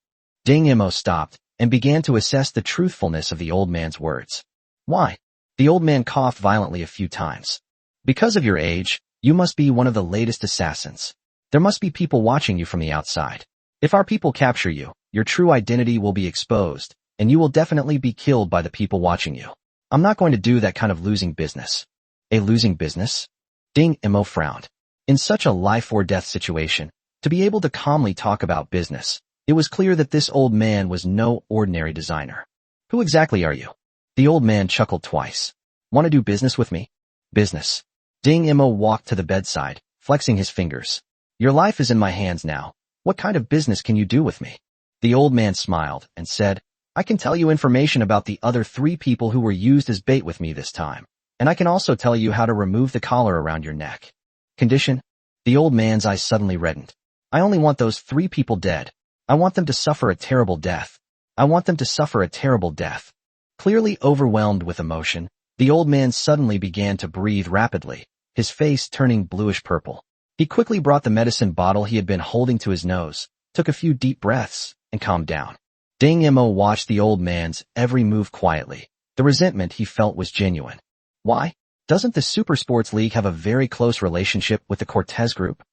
Ding Mo stopped and began to assess the truthfulness of the old man's words. Why? The old man coughed violently a few times. Because of your age, you must be one of the latest assassins. There must be people watching you from the outside. If our people capture you, your true identity will be exposed, and you will definitely be killed by the people watching you. I'm not going to do that kind of losing business. A losing business? Ding Mo frowned. In such a life-or-death situation, to be able to calmly talk about business, it was clear that this old man was no ordinary designer. Who exactly are you? The old man chuckled twice. Want to do business with me? Business. Ding Mo walked to the bedside, flexing his fingers. Your life is in my hands now. What kind of business can you do with me? The old man smiled and said, I can tell you information about the other 3 people who were used as bait with me this time. And I can also tell you how to remove the collar around your neck. Condition? The old man's eyes suddenly reddened. I only want those 3 people dead. I want them to suffer a terrible death. I want them to suffer a terrible death. Clearly overwhelmed with emotion, the old man suddenly began to breathe rapidly, his face turning bluish-purple. He quickly brought the medicine bottle he had been holding to his nose, took a few deep breaths, and calmed down. Ding Mo watched the old man's every move quietly. The resentment he felt was genuine. Why? Doesn't the Super Sports League have a very close relationship with the Cortez Group?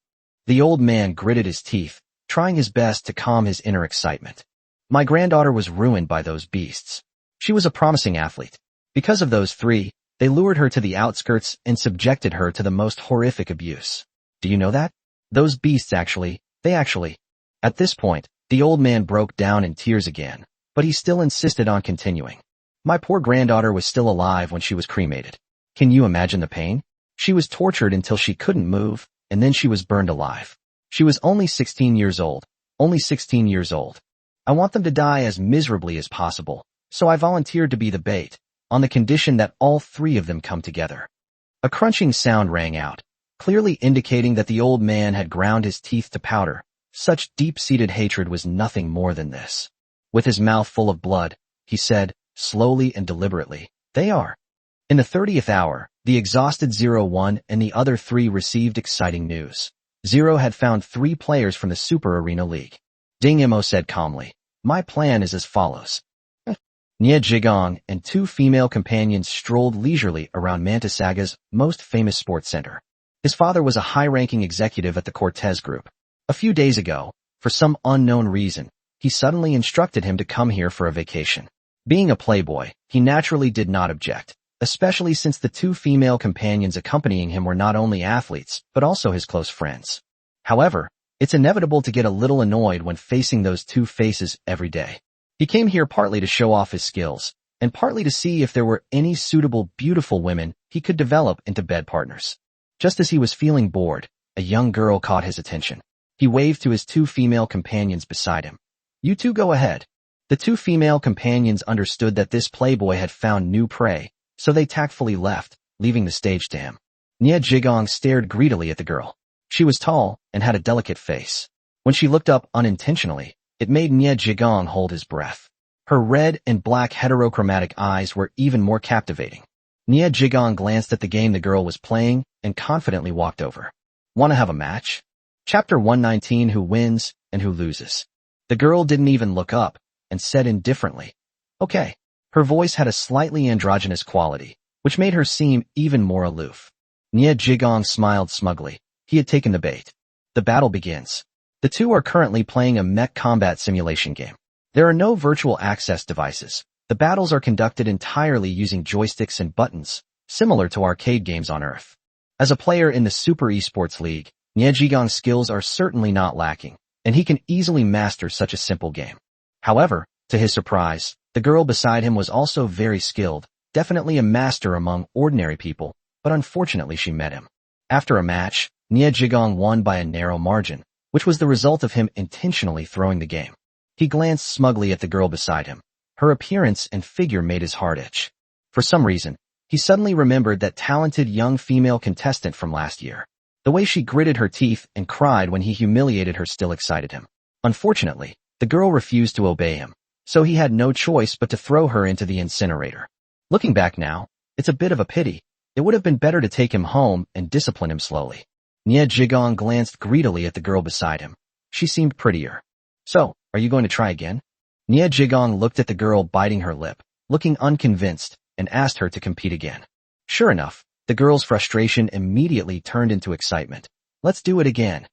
The old man gritted his teeth, trying his best to calm his inner excitement. My granddaughter was ruined by those beasts. She was a promising athlete. Because of those 3, they lured her to the outskirts and subjected her to the most horrific abuse. Do you know that? Those beasts actually. At this point, the old man broke down in tears again, but he still insisted on continuing. My poor granddaughter was still alive when she was cremated. Can you imagine the pain? She was tortured until she couldn't move, and then she was burned alive. She was only 16 years old. Only 16 years old. I want them to die as miserably as possible, so I volunteered to be the bait, on the condition that all 3 of them come together. A crunching sound rang out, clearly indicating that the old man had ground his teeth to powder. Such deep-seated hatred was nothing more than this. With his mouth full of blood, he said, slowly and deliberately, they are. In the 30th hour, the exhausted 0-1 and the other 3 received exciting news. 0 had found 3 players from the Super Arena League. Ding Mo said calmly, my plan is as follows. Nye Jigong and 2 female companions strolled leisurely around Mantisaga's most famous sports center. His father was a high-ranking executive at the Cortez Group. A few days ago, for some unknown reason, he suddenly instructed him to come here for a vacation. Being a playboy, he naturally did not object, especially since the 2 female companions accompanying him were not only athletes, but also his close friends. However, it's inevitable to get a little annoyed when facing those 2 faces every day. He came here partly to show off his skills, and partly to see if there were any suitable, beautiful women he could develop into bed partners. Just as he was feeling bored, a young girl caught his attention. He waved to his 2 female companions beside him. You 2 go ahead. The 2 female companions understood that this playboy had found new prey, so they tactfully left, leaving the stage to him. Nye Jigong stared greedily at the girl. She was tall and had a delicate face. When she looked up unintentionally, it made Nye Jigong hold his breath. Her red and black heterochromatic eyes were even more captivating. Nye Jigong glanced at the game the girl was playing and confidently walked over. Want to have a match? Chapter 119. Who wins and who loses? The girl didn't even look up and said indifferently, okay. Her voice had a slightly androgynous quality, which made her seem even more aloof. Nye Jigong smiled smugly. He had taken the bait. The battle begins. The 2 are currently playing a mech combat simulation game. There are no virtual access devices. The battles are conducted entirely using joysticks and buttons, similar to arcade games on Earth. As a player in the Super Esports League, Niejigong's skills are certainly not lacking, and he can easily master such a simple game. However, to his surprise, the girl beside him was also very skilled, definitely a master among ordinary people, but unfortunately she met him. After a match, Niejigong won by a narrow margin, which was the result of him intentionally throwing the game. He glanced smugly at the girl beside him. Her appearance and figure made his heart itch. For some reason, he suddenly remembered that talented young female contestant from last year. The way she gritted her teeth and cried when he humiliated her still excited him. Unfortunately, the girl refused to obey him, so he had no choice but to throw her into the incinerator. Looking back now, it's a bit of a pity. It would have been better to take him home and discipline him slowly. Niejigong glanced greedily at the girl beside him. She seemed prettier. So, are you going to try again? Niejigong looked at the girl biting her lip, looking unconvinced, and asked her to compete again. Sure enough, the girl's frustration immediately turned into excitement. Let's do it again.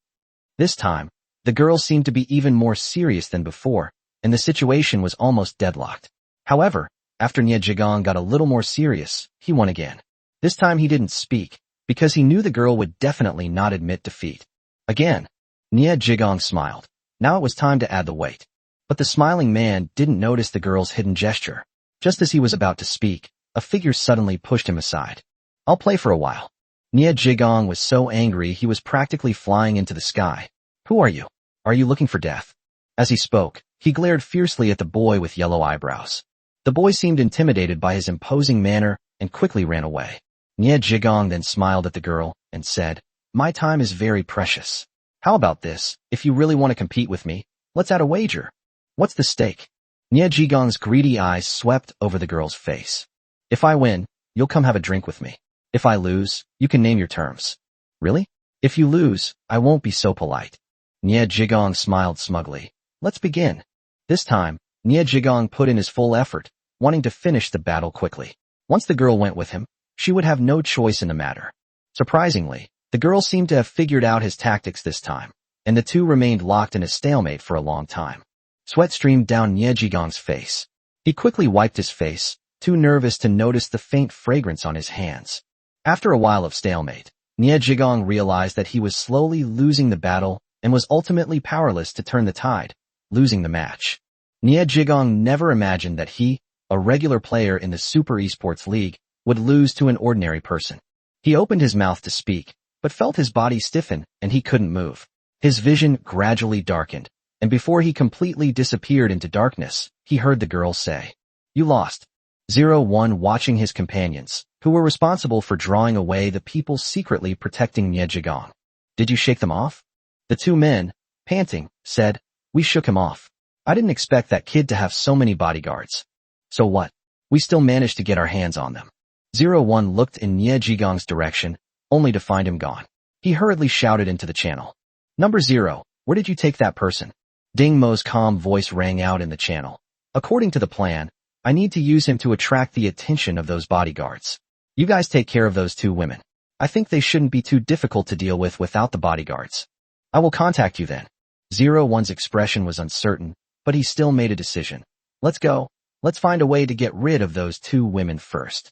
This time, the girl seemed to be even more serious than before, and the situation was almost deadlocked. However, after Niejigong got a little more serious, he won again. This time he didn't speak, because he knew the girl would definitely not admit defeat. Again, Niejigong smiled. Now it was time to add the weight. But the smiling man didn't notice the girl's hidden gesture. Just as he was about to speak, a figure suddenly pushed him aside. I'll play for a while. Niejigong was so angry he was practically flying into the sky. Who are you? Are you looking for death? As he spoke, he glared fiercely at the boy with yellow eyebrows. The boy seemed intimidated by his imposing manner and quickly ran away. Niejigong then smiled at the girl and said, My time is very precious. How about this? If you really want to compete with me, let's add a wager. What's the stake? Niejigong's greedy eyes swept over the girl's face. If I win, you'll come have a drink with me. If I lose, you can name your terms. Really? If you lose, I won't be so polite. Niejigong smiled smugly. Let's begin. This time, Niejigong put in his full effort, wanting to finish the battle quickly. Once the girl went with him, she would have no choice in the matter. Surprisingly, the girl seemed to have figured out his tactics this time, and the two remained locked in a stalemate for a long time. Sweat streamed down Niejigong's face. He quickly wiped his face, too nervous to notice the faint fragrance on his hands. After a while of stalemate, Niejigong realized that he was slowly losing the battle and was ultimately powerless to turn the tide, losing the match. Niejigong never imagined that he, a regular player in the Super Esports League, would lose to an ordinary person. He opened his mouth to speak, but felt his body stiffen and he couldn't move. His vision gradually darkened, and before he completely disappeared into darkness, he heard the girl say, You lost. 01 watching his companions, who were responsible for drawing away the people secretly protecting Niejigong. Did you shake them off? The two men, panting, said, We shook him off. I didn't expect that kid to have so many bodyguards. So what? We still managed to get our hands on them. 01 looked in Niejigong's direction, only to find him gone. He hurriedly shouted into the channel. Number 0, where did you take that person? Ding Mo's calm voice rang out in the channel. According to the plan, I need to use him to attract the attention of those bodyguards. You guys take care of those two women. I think they shouldn't be too difficult to deal with without the bodyguards. I will contact you then. 01's expression was uncertain, but he still made a decision. Let's go. Let's find a way to get rid of those two women first.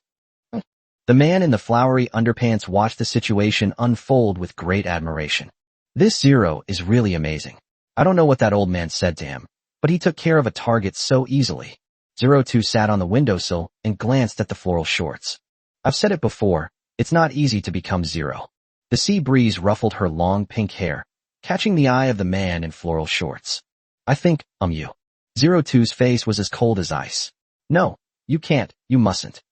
The man in the flowery underpants watched the situation unfold with great admiration. This 0 is really amazing. I don't know what that old man said to him, but he took care of a target so easily. 02 sat on the windowsill and glanced at the floral shorts. I've said it before, it's not easy to become 0. The sea breeze ruffled her long pink hair, catching the eye of the man in floral shorts. I think, you. 02's face was as cold as ice. No, you can't, you mustn't.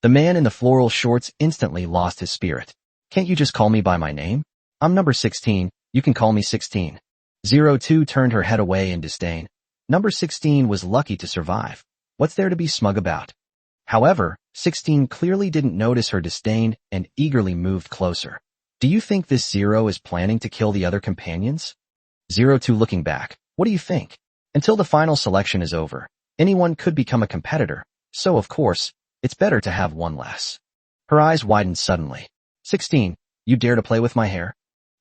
The man in the floral shorts instantly lost his spirit. Can't you just call me by my name? I'm number 16, you can call me 16. 02 turned her head away in disdain. Number 16 was lucky to survive. What's there to be smug about? However, 16 clearly didn't notice her disdain and eagerly moved closer. Do you think this 0 is planning to kill the other companions? 02 looking back, what do you think? Until the final selection is over, anyone could become a competitor, so of course, it's better to have one less. Her eyes widened suddenly. 16, you dare to play with my hair?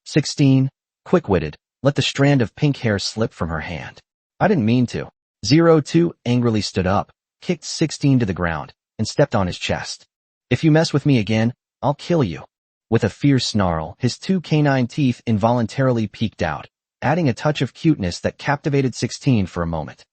16, quick-witted, let the strand of pink hair slip from her hand. I didn't mean to. 02 angrily stood up, kicked 16 to the ground, and stepped on his chest. If you mess with me again, I'll kill you. With a fierce snarl, his two canine teeth involuntarily peeked out, adding a touch of cuteness that captivated 16 for a moment.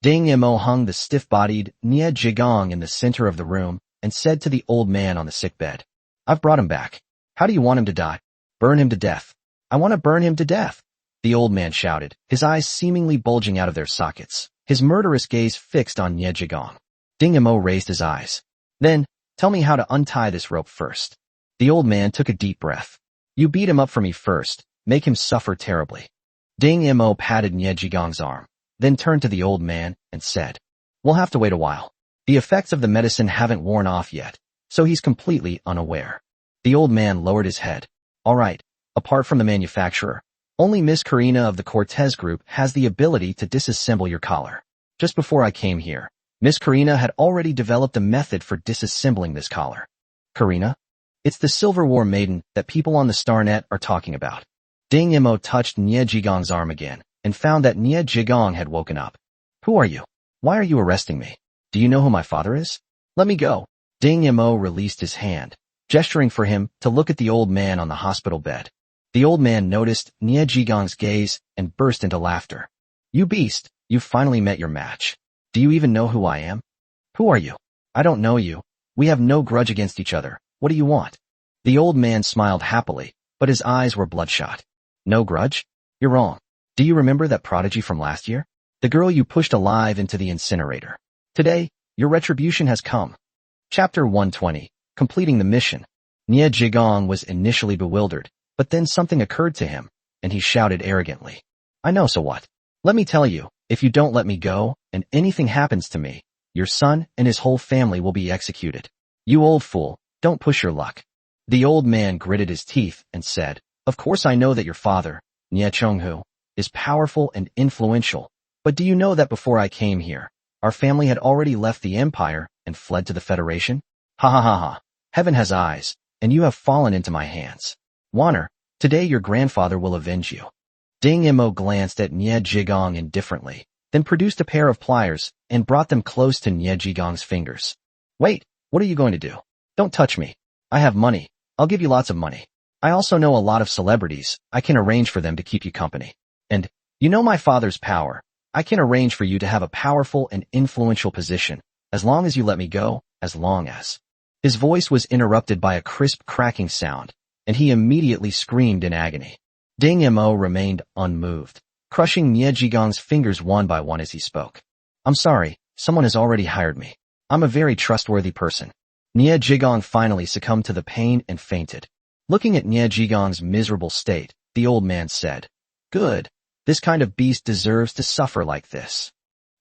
Ding Mo hung the stiff-bodied Nie Jigong in the center of the room and said to the old man on the sickbed, I've brought him back. How do you want him to die? Burn him to death. I want to burn him to death, the old man shouted, his eyes seemingly bulging out of their sockets, his murderous gaze fixed on Nie Jigong. Ding Mo raised his eyes. Then, tell me how to untie this rope first. The old man took a deep breath. You beat him up for me first, make him suffer terribly. Ding Mo patted Nie Jigong's arm, then turned to the old man and said, We'll have to wait a while. The effects of the medicine haven't worn off yet, so he's completely unaware. The old man lowered his head. All right, apart from the manufacturer, only Miss Karina of the Cortez group has the ability to disassemble your collar. Just before I came here, Miss Karina had already developed a method for disassembling this collar. Karina? It's the Silver War Maiden that people on the Starnet are talking about. Ding Mo touched Nie Jigong's arm again and found that Nie Jigong had woken up. Who are you? Why are you arresting me? Do you know who my father is? Let me go. Ding Mo released his hand, gesturing for him to look at the old man on the hospital bed. The old man noticed Nie Jigong's gaze and burst into laughter. You beast, you've finally met your match. Do you even know who I am? Who are you? I don't know you. We have no grudge against each other. What do you want? The old man smiled happily, but his eyes were bloodshot. No grudge? You're wrong. Do you remember that prodigy from last year? The girl you pushed alive into the incinerator. Today, your retribution has come. Chapter 120, Completing the Mission. Nie Jigong was initially bewildered, but then something occurred to him, and he shouted arrogantly. I know, so what? Let me tell you, if you don't let me go, and anything happens to me, your son and his whole family will be executed. You old fool, don't push your luck. The old man gritted his teeth and said, Of course I know that your father, Nie Chonghu, is powerful and influential, but do you know that before I came here, our family had already left the Empire and fled to the Federation? Ha ha ha ha. Heaven has eyes, and you have fallen into my hands. Wanner, today your grandfather will avenge you. Ding Mo glanced at Nie Jigong indifferently, then produced a pair of pliers and brought them close to Nie Jigong's fingers. Wait, what are you going to do? Don't touch me. I have money. I'll give you lots of money. I also know a lot of celebrities. I can arrange for them to keep you company. And, you know my father's power. I can arrange for you to have a powerful and influential position, as long as you let me go, as long as. His voice was interrupted by a crisp cracking sound, and he immediately screamed in agony. Ding Mo remained unmoved, crushing Nie Jigong's fingers one by one as he spoke. I'm sorry, someone has already hired me. I'm a very trustworthy person. Nie Jigong finally succumbed to the pain and fainted. Looking at Nie Jigong's miserable state, the old man said, Good. This kind of beast deserves to suffer like this.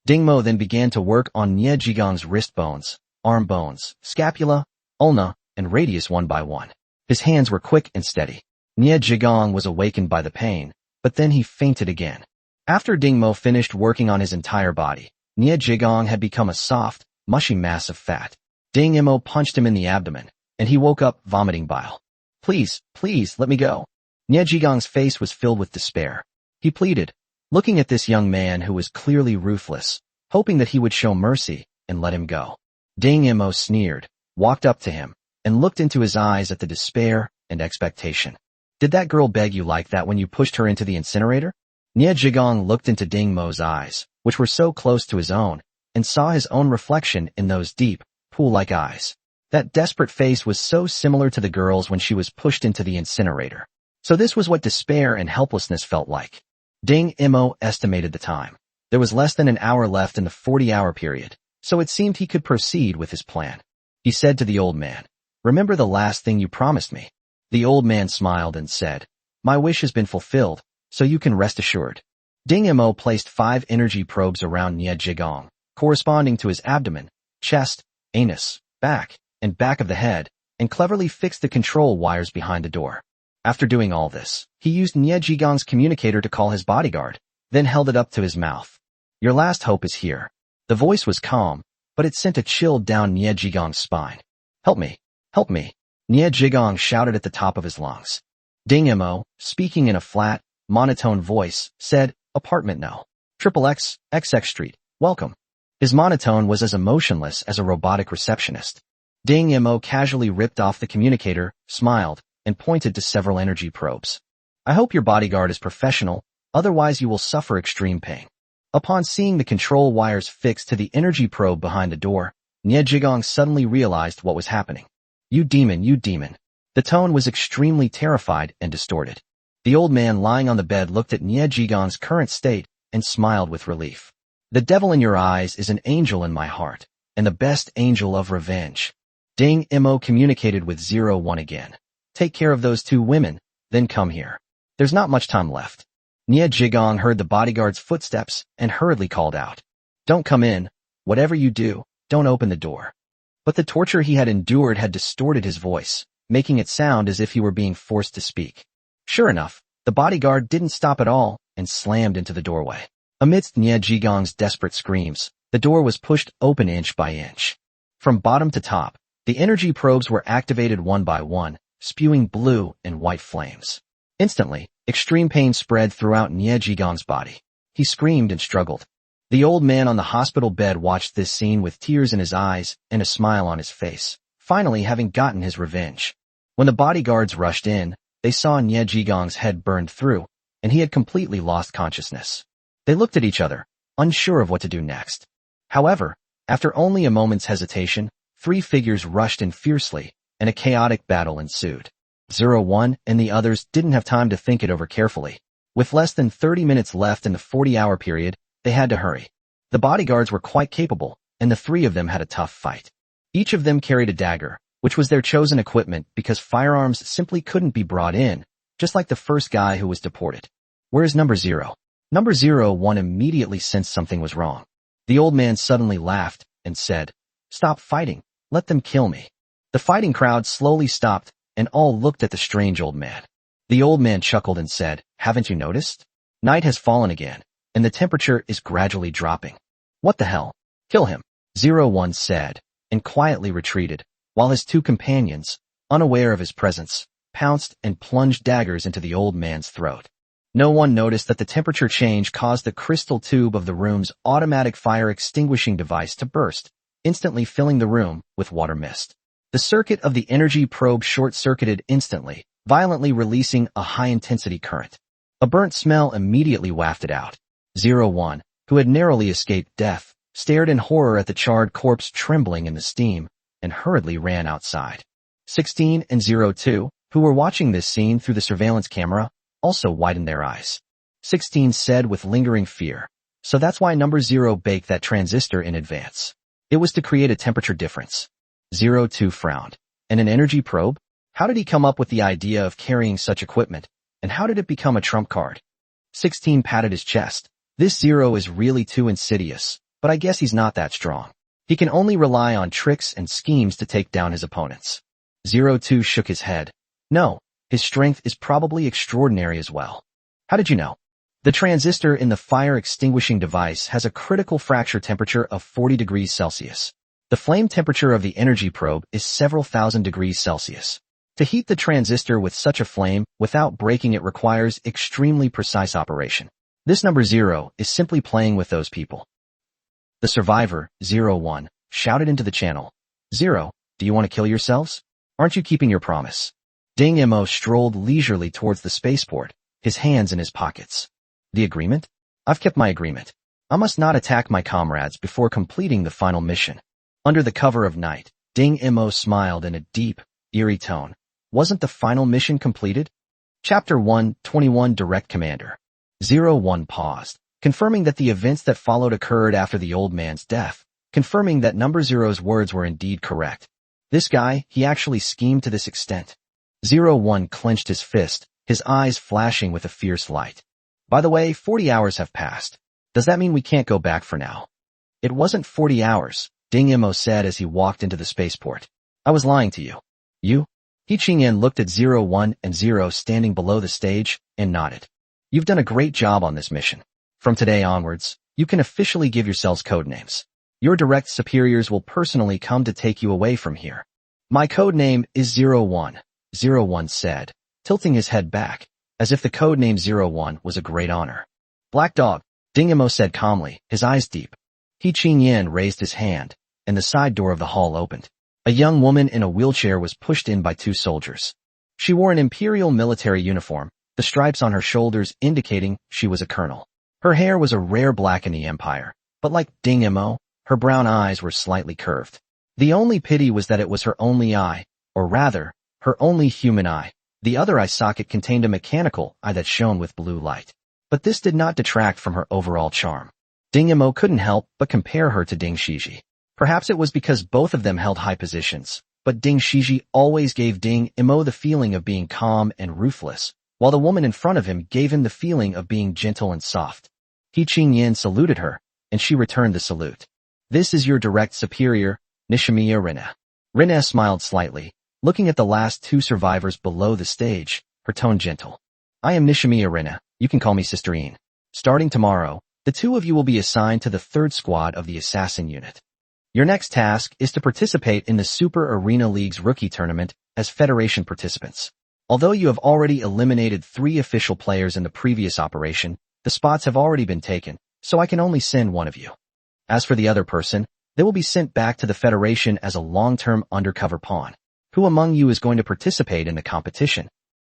Ding Mo then began to work on Nie Jigong's wrist bones, arm bones, scapula, ulna, and radius one by one. His hands were quick and steady. Nie Jigong was awakened by the pain, but then he fainted again. After Ding Mo finished working on his entire body, Nie Jigong had become a soft, mushy mass of fat. Ding Mo punched him in the abdomen, and he woke up vomiting bile. Please, please, let me go. Nie Jigong's face was filled with despair. He pleaded, looking at this young man who was clearly ruthless, hoping that he would show mercy and let him go. Ding Mo sneered, walked up to him, and looked into his eyes at the despair and expectation. Did that girl beg you like that when you pushed her into the incinerator? Nie Jigong looked into Ding Mo's eyes, which were so close to his own, and saw his own reflection in those deep, pool-like eyes. That desperate face was so similar to the girl's when she was pushed into the incinerator. So this was what despair and helplessness felt like. Ding Mo estimated the time. There was less than an hour left in the 40-hour period, so it seemed he could proceed with his plan. He said to the old man, Remember the last thing you promised me? The old man smiled and said, My wish has been fulfilled, so you can rest assured. Ding Mo placed 5 energy probes around Nie Jigong, corresponding to his abdomen, chest, anus, back, and back of the head, and cleverly fixed the control wires behind the door. After doing all this, he used Nie Jigong's communicator to call his bodyguard, then held it up to his mouth. Your last hope is here. The voice was calm, but it sent a chill down Nie Jigong's spine. Help me, help me, Nie Jigong shouted at the top of his lungs. Ding Mo, speaking in a flat, monotone voice, said, Apartment no. Triple X, XX Street, welcome. His monotone was as emotionless as a robotic receptionist. Ding Mo casually ripped off the communicator, smiled, and pointed to several energy probes. I hope your bodyguard is professional, otherwise you will suffer extreme pain. Upon seeing the control wires fixed to the energy probe behind the door, Nie Jigong suddenly realized what was happening. You demon, you demon. The tone was extremely terrified and distorted. The old man lying on the bed looked at Nie Jigong's current state and smiled with relief. The devil in your eyes is an angel in my heart, and the best angel of revenge. Ding Mo communicated with 01 again. Take care of those two women, then come here. There's not much time left. Nie Jigong heard the bodyguard's footsteps and hurriedly called out. Don't come in. Whatever you do, don't open the door. But the torture he had endured had distorted his voice, making it sound as if he were being forced to speak. Sure enough, the bodyguard didn't stop at all and slammed into the doorway. Amidst Nie Jigong's desperate screams, the door was pushed open inch by inch. From bottom to top, the energy probes were activated one by one, spewing blue and white flames. Instantly, extreme pain spread throughout Nie Jigong's body. He screamed and struggled. The old man on the hospital bed watched this scene with tears in his eyes and a smile on his face, finally having gotten his revenge. When the bodyguards rushed in, they saw Nie Jigong's head burned through, and he had completely lost consciousness. They looked at each other, unsure of what to do next. However, after only a moment's hesitation, three figures rushed in fiercely, and a chaotic battle ensued. 01 and the others didn't have time to think it over carefully. With less than 30 minutes left in the 40-hour period, they had to hurry. The bodyguards were quite capable, and the three of them had a tough fight. Each of them carried a dagger, which was their chosen equipment because firearms simply couldn't be brought in, just like the first guy who was deported. Where's number 0? Number 01 immediately sensed something was wrong. The old man suddenly laughed and said, Stop fighting, let them kill me. The fighting crowd slowly stopped, and all looked at the strange old man. The old man chuckled and said, Haven't you noticed? Night has fallen again, and the temperature is gradually dropping. What the hell? Kill him, 01 said, and quietly retreated, while his two companions, unaware of his presence, pounced and plunged daggers into the old man's throat. No one noticed that the temperature change caused the crystal tube of the room's automatic fire extinguishing device to burst, instantly filling the room with water mist. The circuit of the energy probe short-circuited instantly, violently releasing a high-intensity current. A burnt smell immediately wafted out. 01, who had narrowly escaped death, stared in horror at the charred corpse trembling in the steam, and hurriedly ran outside. 16 and 02, who were watching this scene through the surveillance camera, also widened their eyes. 16 said with lingering fear, So that's why number 0 baked that transistor in advance. It was to create a temperature difference. 02 frowned. And an energy probe? How did he come up with the idea of carrying such equipment, and how did it become a trump card? 16 patted his chest. This 0 is really too insidious, but I guess he's not that strong. He can only rely on tricks and schemes to take down his opponents. 02 shook his head. No, his strength is probably extraordinary as well. How did you know? The transistor in the fire extinguishing device has a critical fracture temperature of 40 degrees Celsius. The flame temperature of the energy probe is several thousand degrees Celsius. To heat the transistor with such a flame without breaking it requires extremely precise operation. This number 0 is simply playing with those people. The survivor, 01, shouted into the channel. 0, do you want to kill yourselves? Aren't you keeping your promise? Ding Mo strolled leisurely towards the spaceport, his hands in his pockets. The agreement? I've kept my agreement. I must not attack my comrades before completing the final mission. Under the cover of night, Ding Mo smiled in a deep, eerie tone. Wasn't the final mission completed? Chapter 121 Direct Commander. 01 paused, confirming that the events that followed occurred after the old man's death, confirming that number 0's words were indeed correct. This guy, he actually schemed to this extent. 01 clenched his fist, his eyes flashing with a fierce light. By the way, 40 hours have passed. Does that mean we can't go back for now? It wasn't 40 hours, Ding Mo said as he walked into the spaceport. I was lying to you. You? He Ching-en looked at 01 and 0 standing below the stage and nodded. You've done a great job on this mission. From today onwards, you can officially give yourselves code names. Your direct superiors will personally come to take you away from here. My code name is 01, 01 said, tilting his head back, as if the code name 01 was a great honor. Black Dog, Ding Imo said calmly, his eyes deep. He Qingyan raised his hand, and the side door of the hall opened. A young woman in a wheelchair was pushed in by two soldiers. She wore an imperial military uniform, the stripes on her shoulders indicating she was a colonel. Her hair was a rare black in the Empire, but like Ding Imo, her brown eyes were slightly curved. The only pity was that it was her only eye, or rather, her only human eye. The other eye socket contained a mechanical eye that shone with blue light. But this did not detract from her overall charm. Ding Imo couldn't help but compare her to Ding Shiji. Perhaps it was because both of them held high positions, but Ding Shiji always gave Ding Imo the feeling of being calm and ruthless, while the woman in front of him gave him the feeling of being gentle and soft. He Qingyan saluted her, and she returned the salute. This is your direct superior, Nishimiya Rina. Rina smiled slightly, looking at the last two survivors below the stage, her tone gentle. I am Nishimiya Rina, you can call me Sister Ian. Starting tomorrow, the two of you will be assigned to the third squad of the assassin unit. Your next task is to participate in the Super Arena League's rookie tournament as Federation participants. Although you have already eliminated 3 official players in the previous operation, the spots have already been taken, so I can only send one of you. As for the other person, they will be sent back to the Federation as a long-term undercover pawn. Who among you is going to participate in the competition?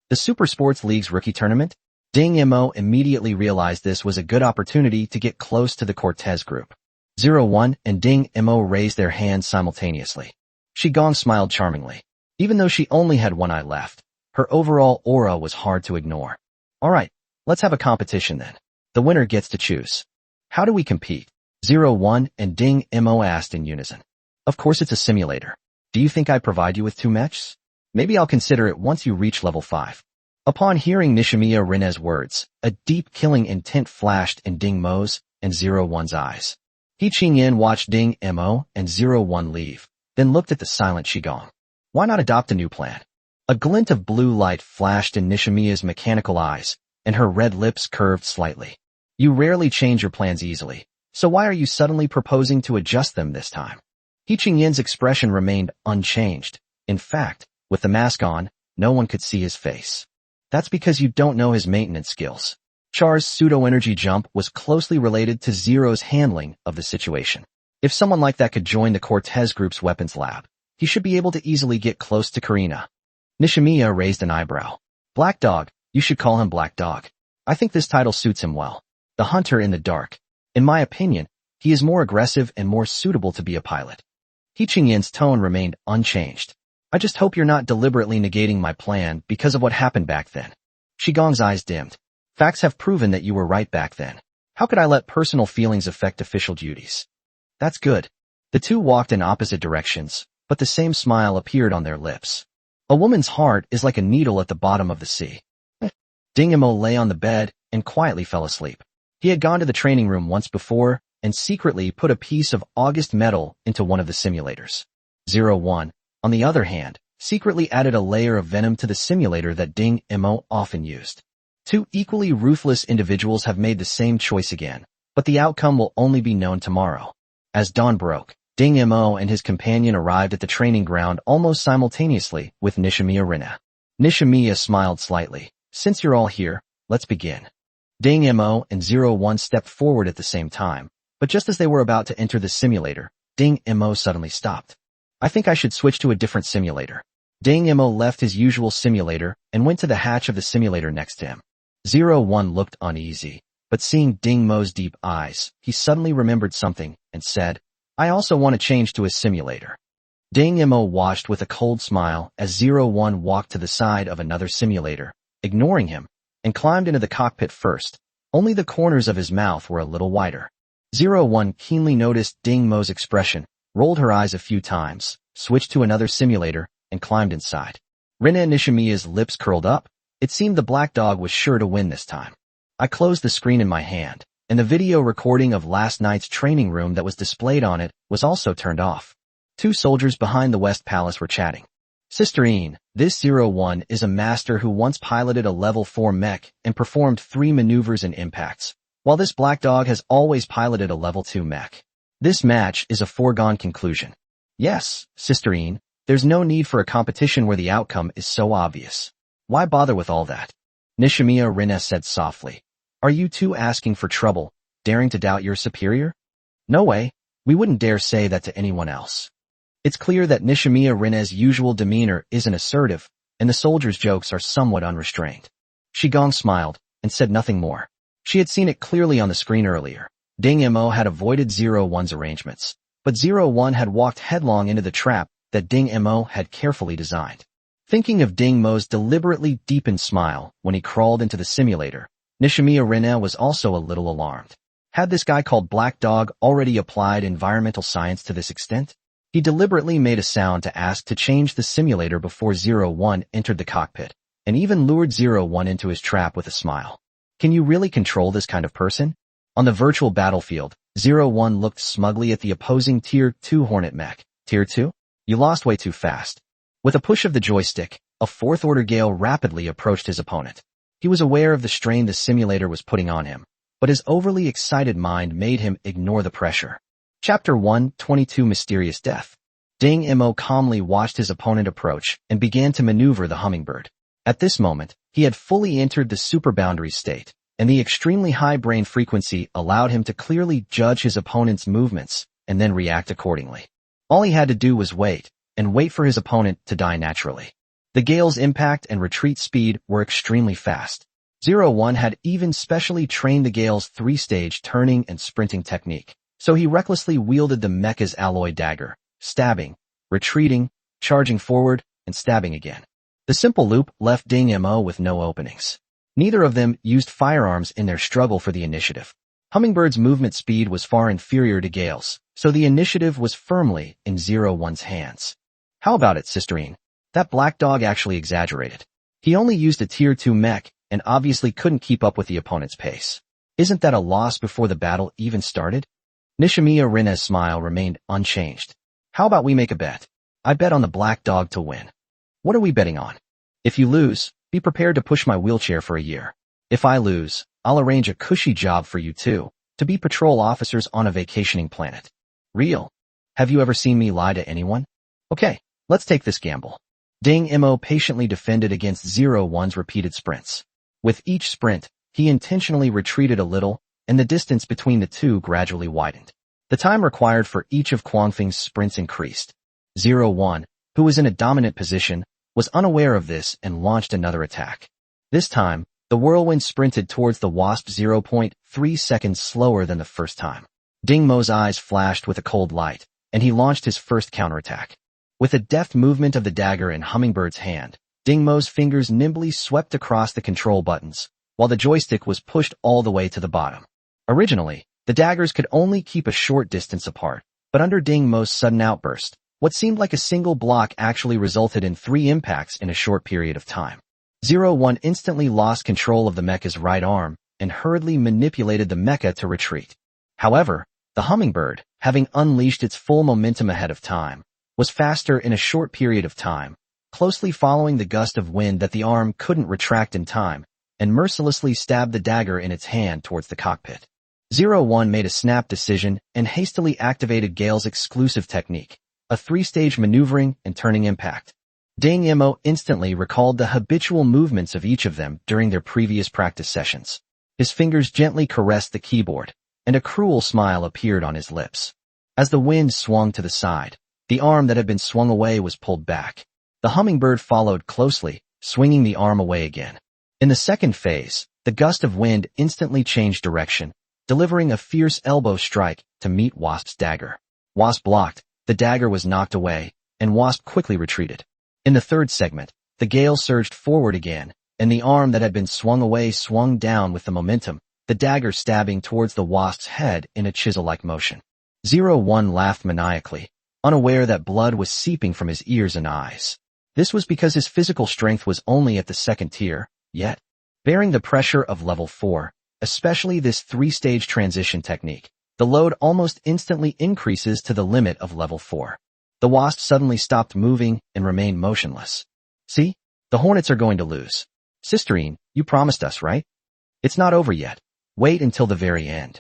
The Super Sports League's rookie tournament? Ding Imo immediately realized this was a good opportunity to get close to the Cortez group. 01 and Ding Imo raised their hands simultaneously. Qigong smiled charmingly. Even though she only had one eye left, her overall aura was hard to ignore. Alright, let's have a competition then. The winner gets to choose. How do we compete? 01 and Ding Imo asked in unison. Of course it's a simulator. Do you think I provide you with 2 mechs? Maybe I'll consider it once you reach level 5. Upon hearing Nishimiya Rina's words, a deep killing intent flashed in Ding Mo's and 01's eyes. He Qingyan watched Ding Imo and 01 leave, then looked at the silent Qigong. Why not adopt a new plan? A glint of blue light flashed in Nishimiya's mechanical eyes, and her red lips curved slightly. You rarely change your plans easily, so why are you suddenly proposing to adjust them this time? He Qingyan's expression remained unchanged. In fact, with the mask on, no one could see his face. That's because you don't know his maintenance skills. Char's pseudo-energy jump was closely related to Zero's handling of the situation. If someone like that could join the Cortez group's weapons lab, he should be able to easily get close to Karina. Nishimiya raised an eyebrow. Black Dog, you should call him Black Dog. I think this title suits him well. The hunter in the dark. In my opinion, he is more aggressive and more suitable to be a pilot. He Qingyan's tone remained unchanged. I just hope you're not deliberately negating my plan because of what happened back then. Qigong's eyes dimmed. Facts have proven that you were right back then. How could I let personal feelings affect official duties? That's good. The two walked in opposite directions, but the same smile appeared on their lips. A woman's heart is like a needle at the bottom of the sea. Ding Imo lay on the bed and quietly fell asleep. He had gone to the training room once before and secretly put a piece of August metal into one of the simulators. 01, on the other hand, secretly added a layer of venom to the simulator that Ding Imo often used. 2 equally ruthless individuals have made the same choice again, but the outcome will only be known tomorrow. As dawn broke, Ding Imo and his companion arrived at the training ground almost simultaneously with Nishimiya Rina. Nishimiya smiled slightly. Since you're all here, let's begin. Ding Imo and 01 stepped forward at the same time, but just as they were about to enter the simulator, Ding Imo suddenly stopped. I think I should switch to a different simulator. Ding Imo left his usual simulator and went to the hatch of the simulator next to him. 01 looked uneasy, but seeing Ding Mo's deep eyes, he suddenly remembered something and said, I also want to change to a simulator. Ding Imo watched with a cold smile as 01 walked to the side of another simulator, ignoring him, and climbed into the cockpit first. Only the corners of his mouth were a little wider. 01 keenly noticed Ding Mo's expression, rolled her eyes a few times, switched to another simulator, and climbed inside. Rina Nishimiya's lips curled up. It seemed the Black Dog was sure to win this time. I closed the screen in my hand, and the video recording of last night's training room that was displayed on it was also turned off. 2 soldiers behind the West Palace were chatting. Sister Ian, this 01 is a master who once piloted a level 4 mech and performed 3 maneuvers and impacts, while this Black Dog has always piloted a level 2 mech. This match is a foregone conclusion. Yes, Sister Ian, there's no need for a competition where the outcome is so obvious. Why bother with all that? Nishimiya Rina said softly. Are you two asking for trouble? daring to doubt you're superior? No way. We wouldn't dare say that to anyone else. It's clear that Nishimiya Rine's usual demeanor isn't assertive, and the soldier's jokes are somewhat unrestrained. Shigong smiled and said nothing more. She had seen it clearly on the screen earlier. Ding Mo had avoided 01's arrangements, but 01 had walked headlong into the trap that Ding Mo had carefully designed. Thinking of Ding Mo's deliberately deepened smile when he crawled into the simulator, Nishimiya Rine was also a little alarmed. Had this guy called Black Dog already applied environmental science to this extent? He deliberately made a sound to ask to change the simulator before 01 entered the cockpit, and even lured 01 into his trap with a smile. Can you really control this kind of person? On the virtual battlefield, 01 looked smugly at the opposing Tier 2 Hornet mech. Tier 2? You lost way too fast. With a push of the joystick, a fourth-order Gale rapidly approached his opponent. He was aware of the strain the simulator was putting on him, but his overly excited mind made him ignore the pressure. Chapter 122 Mysterious Death. Ding Mo calmly watched his opponent approach and began to maneuver the hummingbird. At this moment, he had fully entered the superboundary state, and the extremely high brain frequency allowed him to clearly judge his opponent's movements and then react accordingly. All he had to do was wait, and wait for his opponent to die naturally. The Gale's impact and retreat speed were extremely fast. 01 had even specially trained the Gale's three-stage turning and sprinting technique, so he recklessly wielded the mecha's alloy dagger, stabbing, retreating, charging forward, and stabbing again. The simple loop left Ding Mo with no openings. Neither of them used firearms in their struggle for the initiative. Hummingbird's movement speed was far inferior to Gale's, so the initiative was firmly in 01's hands. How about it, Sisterine? That Black Dog actually exaggerated. He only used a Tier 2 mech and obviously couldn't keep up with the opponent's pace. Isn't that a loss before the battle even started? Nishimiya Rine's smile remained unchanged. How about we make a bet? I bet on the Black Dog to win. What are we betting on? If you lose, be prepared to push my wheelchair for a year. If I lose, I'll arrange a cushy job for you too, to be patrol officers on a vacationing planet. Real? Have you ever seen me lie to anyone? Okay, let's take this gamble. Ding Mo patiently defended against 01's repeated sprints. With each sprint, he intentionally retreated a little, and the distance between the two gradually widened. The time required for each of Quangfing's sprints increased. 01, who was in a dominant position, was unaware of this and launched another attack. This time, the whirlwind sprinted towards the Wasp 0.3 seconds slower than the first time. Ding Mo's eyes flashed with a cold light, and he launched his first counterattack. With a deft movement of the dagger in Hummingbird's hand, Ding Mo's fingers nimbly swept across the control buttons, while the joystick was pushed all the way to the bottom. Originally, the daggers could only keep a short distance apart, but under Ding Mo's sudden outburst, what seemed like a single block actually resulted in 3 impacts in a short period of time. 01 instantly lost control of the mecha's right arm and hurriedly manipulated the mecha to retreat. However, the Hummingbird, having unleashed its full momentum ahead of time, was faster in a short period of time, closely following the gust of wind that the arm couldn't retract in time, and mercilessly stabbed the dagger in its hand towards the cockpit. 01 made a snap decision and hastily activated Gale's exclusive technique, a 3-stage maneuvering and turning impact. Ding Mo instantly recalled the habitual movements of each of them during their previous practice sessions. His fingers gently caressed the keyboard, and a cruel smile appeared on his lips. As the wind swung to the side, the arm that had been swung away was pulled back. The Hummingbird followed closely, swinging the arm away again. In the second phase, the gust of wind instantly changed direction, delivering a fierce elbow strike to meet Wasp's dagger. Wasp blocked, the dagger was knocked away, and Wasp quickly retreated. In the third segment, the Gale surged forward again, and the arm that had been swung away swung down with the momentum, the dagger stabbing towards the Wasp's head in a chisel-like motion. 01 laughed maniacally, unaware that blood was seeping from his ears and eyes. This was because his physical strength was only at the second tier, yet, bearing the pressure of level 4, especially this 3-stage transition technique, the load almost instantly increases to the limit of level 4. The Wasp suddenly stopped moving and remained motionless. See? The Hornets are going to lose. Sisterine, you promised us, right? It's not over yet. Wait until the very end.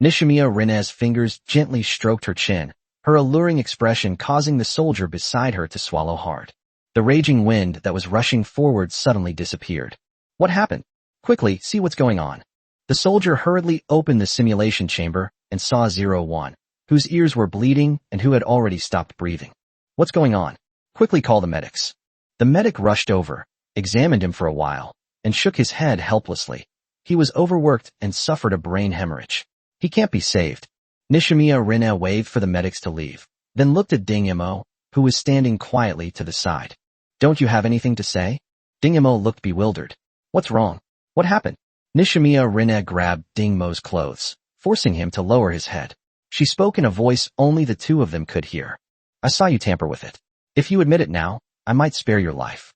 Nishimiya Rine's fingers gently stroked her chin, her alluring expression causing the soldier beside her to swallow hard. The raging wind that was rushing forward suddenly disappeared. What happened? Quickly, see what's going on. The soldier hurriedly opened the simulation chamber and saw 01, whose ears were bleeding and who had already stopped breathing. What's going on? Quickly call the medics. The medic rushed over, examined him for a while, and shook his head helplessly. He was overworked and suffered a brain hemorrhage. He can't be saved. Nishimiya Rina waved for the medics to leave, then looked at Ding Imo, who was standing quietly to the side. Don't you have anything to say? Ding Imo looked bewildered. What's wrong? What happened? Nishimiya Rina grabbed Ding Mo's clothes, forcing him to lower his head. She spoke in a voice only the two of them could hear. I saw you tamper with it. If you admit it now, I might spare your life.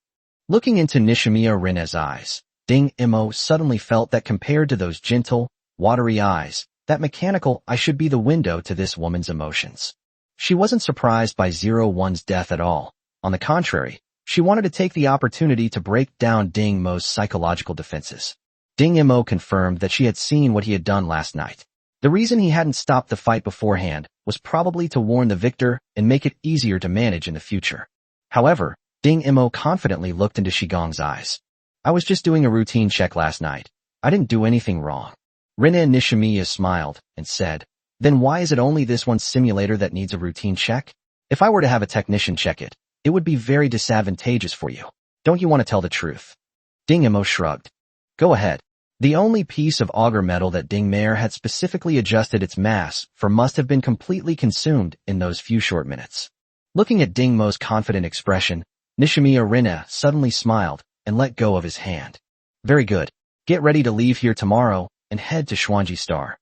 Looking into Nishimiya Rina's eyes, Ding Imo suddenly felt that compared to those gentle, watery eyes, that mechanical eye should be the window to this woman's emotions. She wasn't surprised by 01's death at all. On the contrary, she wanted to take the opportunity to break down Ding Mo's psychological defenses. Ding Imo confirmed that she had seen what he had done last night. The reason he hadn't stopped the fight beforehand was probably to warn the victor and make it easier to manage in the future. However, Ding Imo confidently looked into Shigong's eyes. I was just doing a routine check last night. I didn't do anything wrong. Rina and Nishimiya smiled and said, then why is it only this one simulator that needs a routine check? If I were to have a technician check it, it would be very disadvantageous for you. Don't you want to tell the truth? Ding Imo shrugged. Go ahead. The only piece of auger metal that Ding Mare had specifically adjusted its mass for must have been completely consumed in those few short minutes. Looking at Ding Mo's confident expression, Nishimiya Rina suddenly smiled and let go of his hand. Very good. Get ready to leave here tomorrow and head to Xuanji Star.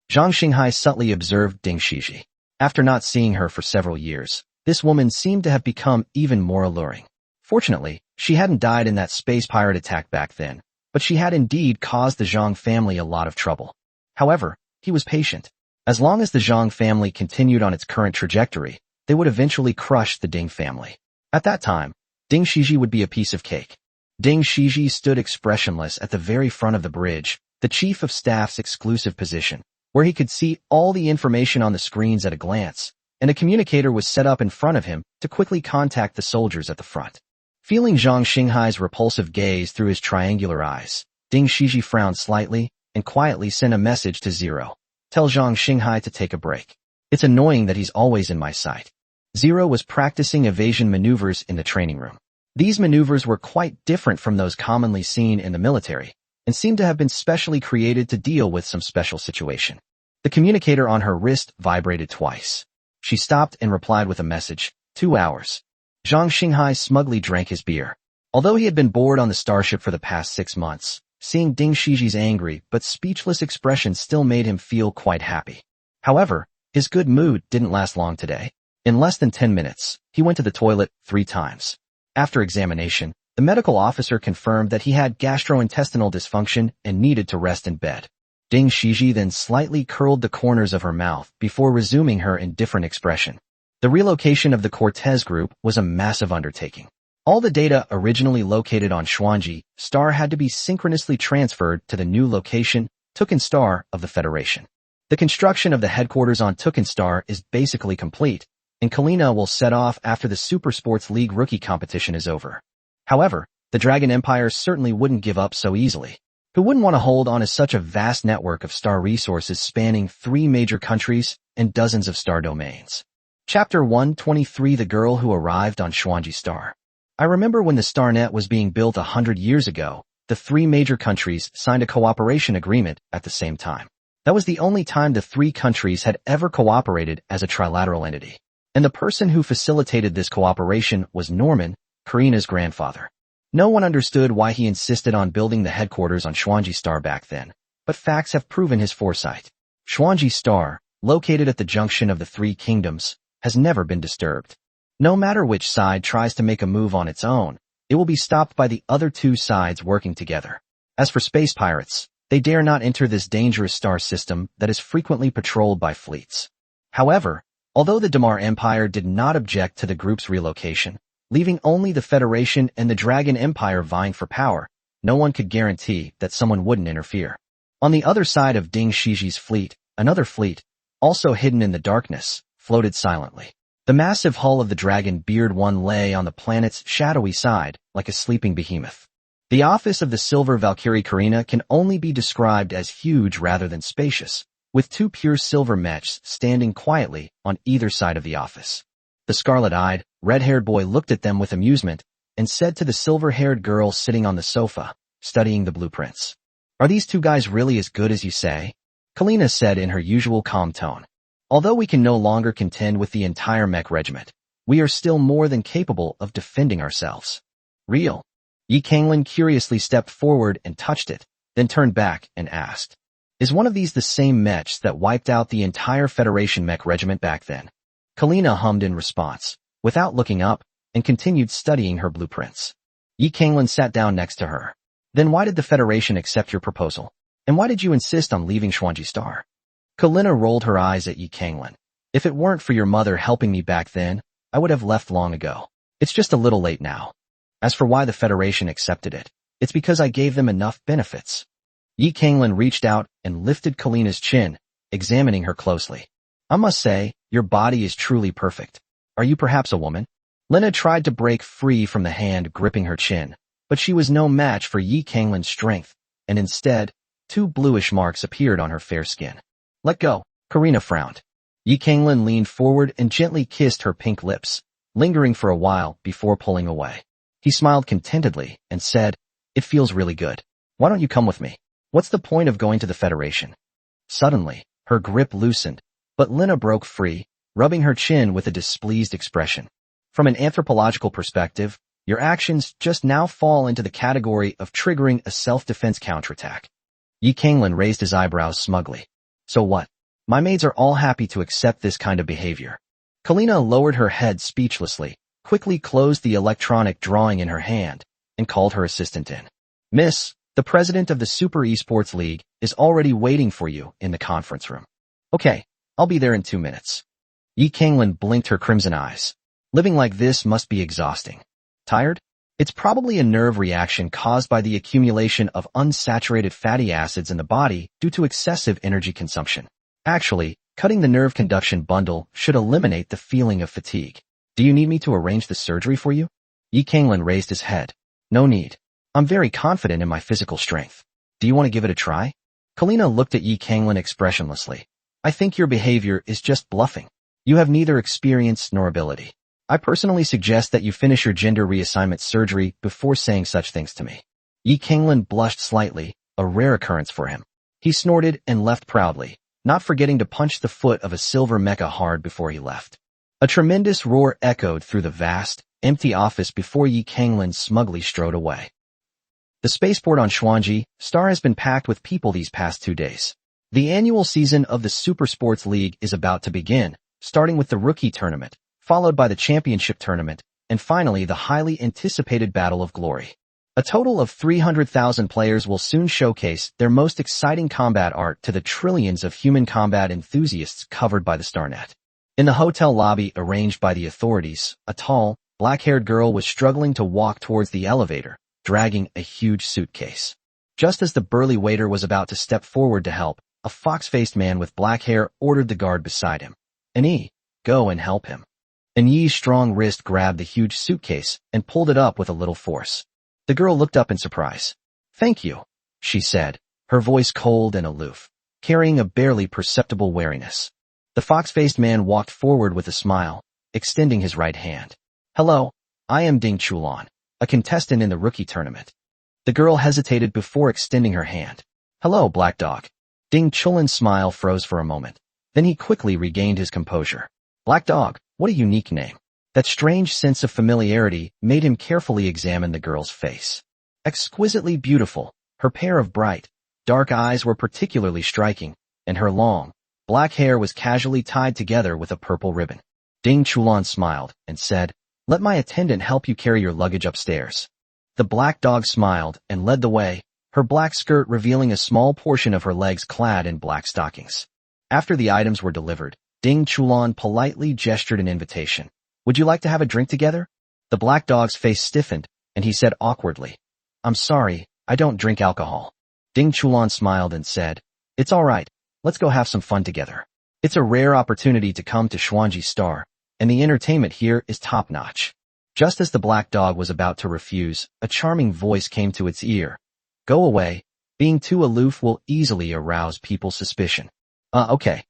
Zhang Xinghai subtly observed Ding Shiji. After not seeing her for several years, this woman seemed to have become even more alluring. Fortunately, she hadn't died in that space pirate attack back then, but she had indeed caused the Zhang family a lot of trouble. However, he was patient. As long as the Zhang family continued on its current trajectory, they would eventually crush the Ding family. At that time, Ding Shiji would be a piece of cake. Ding Shiji stood expressionless at the very front of the bridge, the chief of staff's exclusive position, where he could see all the information on the screens at a glance, and a communicator was set up in front of him to quickly contact the soldiers at the front. Feeling Zhang Xinghai's repulsive gaze through his triangular eyes, Ding Shiji frowned slightly and quietly sent a message to 0. Tell Zhang Xinghai to take a break. It's annoying that he's always in my sight. 0 was practicing evasion maneuvers in the training room. These maneuvers were quite different from those commonly seen in the military, and seemed to have been specially created to deal with some special situation. The communicator on her wrist vibrated twice. She stopped and replied with a message, 2 hours. Zhang Xinghai smugly drank his beer. Although he had been bored on the starship for the past 6 months, seeing Ding Shiji's angry but speechless expression still made him feel quite happy. However, his good mood didn't last long today. In less than 10 minutes, he went to the toilet 3 times. After examination, the medical officer confirmed that he had gastrointestinal dysfunction and needed to rest in bed. Ding Shiji then slightly curled the corners of her mouth before resuming her indifferent expression. The relocation of the Cortez group was a massive undertaking. All the data originally located on Xuanji Star had to be synchronously transferred to the new location, Tuken Star of the Federation. The construction of the headquarters on Tuken Star is basically complete, and Kalina will set off after the Super Sports League rookie competition is over. However, the Dragon Empire certainly wouldn't give up so easily. Who wouldn't want to hold on to such a vast network of star resources spanning 3 major countries and dozens of star domains? Chapter 123: The Girl Who Arrived on Xuanji Star. I remember when the StarNet was being built 100 years ago, the 3 major countries signed a cooperation agreement at the same time. That was the only time the 3 countries had ever cooperated as a trilateral entity. And the person who facilitated this cooperation was Norman, Karina's grandfather. No one understood why he insisted on building the headquarters on Xuanji Star back then, but facts have proven his foresight. Xuanji Star, located at the junction of the 3 kingdoms, has never been disturbed. No matter which side tries to make a move on its own, it will be stopped by the other 2 sides working together. As for space pirates, they dare not enter this dangerous star system that is frequently patrolled by fleets. However, although the Damar Empire did not object to the group's relocation, leaving only the Federation and the Dragon Empire vying for power, no one could guarantee that someone wouldn't interfere. On the other side of Ding Shiji's fleet, another fleet, also hidden in the darkness, floated silently. The massive hull of the Dragon Beard 1 lay on the planet's shadowy side, like a sleeping behemoth. The office of the Silver Valkyrie Karina can only be described as huge rather than spacious, with two pure silver mechs standing quietly on either side of the office. The scarlet-eyed, red-haired boy looked at them with amusement and said to the silver-haired girl sitting on the sofa, studying the blueprints, "Are these two guys really as good as you say?" Kalina said in her usual calm tone. "Although we can no longer contend with the entire mech regiment, we are still more than capable of defending ourselves." "Real?" Yi Kanglin curiously stepped forward and touched it, then turned back and asked, "Is one of these the same mechs that wiped out the entire Federation mech regiment back then?" Kalina hummed in response, without looking up, and continued studying her blueprints. Yi Kanglin sat down next to her. "Then why did the Federation accept your proposal? And why did you insist on leaving Xuanji Star?" Kalina rolled her eyes at Yi Kanglin. "If it weren't for your mother helping me back then, I would have left long ago. It's just a little late now. As for why the Federation accepted it, it's because I gave them enough benefits." Yi Kanglin reached out and lifted Kalina's chin, examining her closely. "I must say, your body is truly perfect. Are you perhaps a woman?" Lena tried to break free from the hand gripping her chin, but she was no match for Yi Kanglin's strength, and instead, two bluish marks appeared on her fair skin. "Let go." Karina frowned. Yi Kanglin leaned forward and gently kissed her pink lips, lingering for a while before pulling away. He smiled contentedly and said, "It feels really good. Why don't you come with me? What's the point of going to the Federation?" Suddenly, her grip loosened, but Lena broke free, rubbing her chin with a displeased expression. "From an anthropological perspective, your actions just now fall into the category of triggering a self-defense counterattack." Yi Kanglin raised his eyebrows smugly. "So what? My maids are all happy to accept this kind of behavior." Kalina lowered her head speechlessly, quickly closed the electronic drawing in her hand, and called her assistant in. "Miss, the president of the Super Esports League is already waiting for you in the conference room." "Okay, I'll be there in 2 minutes." Yi Kanglin blinked her crimson eyes. Living like this must be exhausting. Tired? It's probably a nerve reaction caused by the accumulation of unsaturated fatty acids in the body due to excessive energy consumption. Actually, cutting the nerve conduction bundle should eliminate the feeling of fatigue. "Do you need me to arrange the surgery for you?" Yi Kanglin raised his head. "No need. I'm very confident in my physical strength. Do you want to give it a try?" Kalina looked at Yi Kanglin expressionlessly. "I think your behavior is just bluffing. You have neither experience nor ability. I personally suggest that you finish your gender reassignment surgery before saying such things to me." Yi Kanglin blushed slightly, a rare occurrence for him. He snorted and left proudly, not forgetting to punch the foot of a silver mecha hard before he left. A tremendous roar echoed through the vast, empty office before Yi Kanglin smugly strode away. The spaceport on Xuanji Star has been packed with people these past 2 days. The annual season of the Super Sports League is about to begin, starting with the Rookie Tournament, followed by the Championship Tournament, and finally the highly anticipated Battle of Glory. A total of 300,000 players will soon showcase their most exciting combat art to the trillions of human combat enthusiasts covered by the StarNet. In the hotel lobby arranged by the authorities, a tall, black-haired girl was struggling to walk towards the elevator, dragging a huge suitcase. Just as the burly waiter was about to step forward to help, a fox-faced man with black hair ordered the guard beside him. "Yi, go and help him." Yi's strong wrist grabbed the huge suitcase and pulled it up with a little force. The girl looked up in surprise. "Thank you," she said, her voice cold and aloof, carrying a barely perceptible wariness. The fox-faced man walked forward with a smile, extending his right hand. "Hello, I am Ding Chulan, a contestant in the Rookie Tournament." The girl hesitated before extending her hand. "Hello, Black Dog." Ding Chulan's smile froze for a moment. Then he quickly regained his composure. "Black Dog, what a unique name." That strange sense of familiarity made him carefully examine the girl's face. Exquisitely beautiful, her pair of bright, dark eyes were particularly striking, and her long, black hair was casually tied together with a purple ribbon. Ding Chulan smiled and said, "Let my attendant help you carry your luggage upstairs." The black dog smiled and led the way, her black skirt revealing a small portion of her legs clad in black stockings. After the items were delivered, Ding Chulan politely gestured an invitation. "Would you like to have a drink together?" The black dog's face stiffened, and he said awkwardly, "I'm sorry, I don't drink alcohol." Ding Chulan smiled and said, "It's all right. Let's go have some fun together. It's a rare opportunity to come to Xuanji Star, and the entertainment here is top-notch." Just as the black dog was about to refuse, a charming voice came to its ear. Go away. Being too aloof will easily arouse people's suspicion. Okay.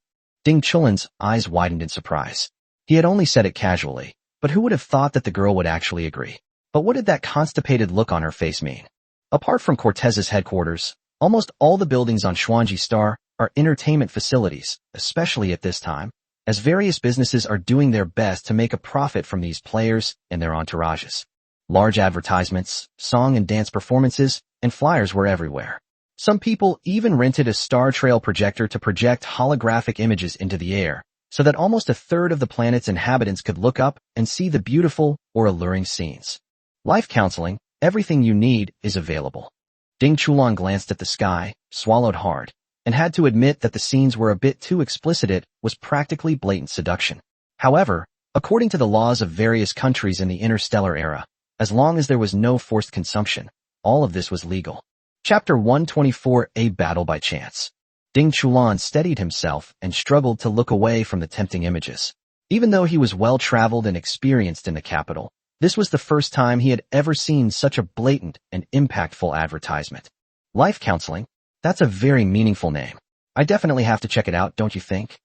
Ding Chulin's eyes widened in surprise. He had only said it casually, but who would have thought that the girl would actually agree? But what did that constipated look on her face mean? Apart from Cortez's headquarters, almost all the buildings on Xuanji Star are entertainment facilities, especially at this time, as various businesses are doing their best to make a profit from these players and their entourages. Large advertisements, song and dance performances, and flyers were everywhere. Some people even rented a star trail projector to project holographic images into the air, so that almost a third of the planet's inhabitants could look up and see the beautiful or alluring scenes. Life counseling, everything you need, is available. Ding Chulan glanced at the sky, swallowed hard, and had to admit that the scenes were a bit too explicit. It was practically blatant seduction. However, according to the laws of various countries in the interstellar era, as long as there was no forced consumption, all of this was legal. Chapter 124, A Battle by Chance. Ding Chulan steadied himself and struggled to look away from the tempting images. Even though he was well-traveled and experienced in the capital, this was the first time he had ever seen such a blatant and impactful advertisement. Life counseling? That's a very meaningful name. I definitely have to check it out, don't you think?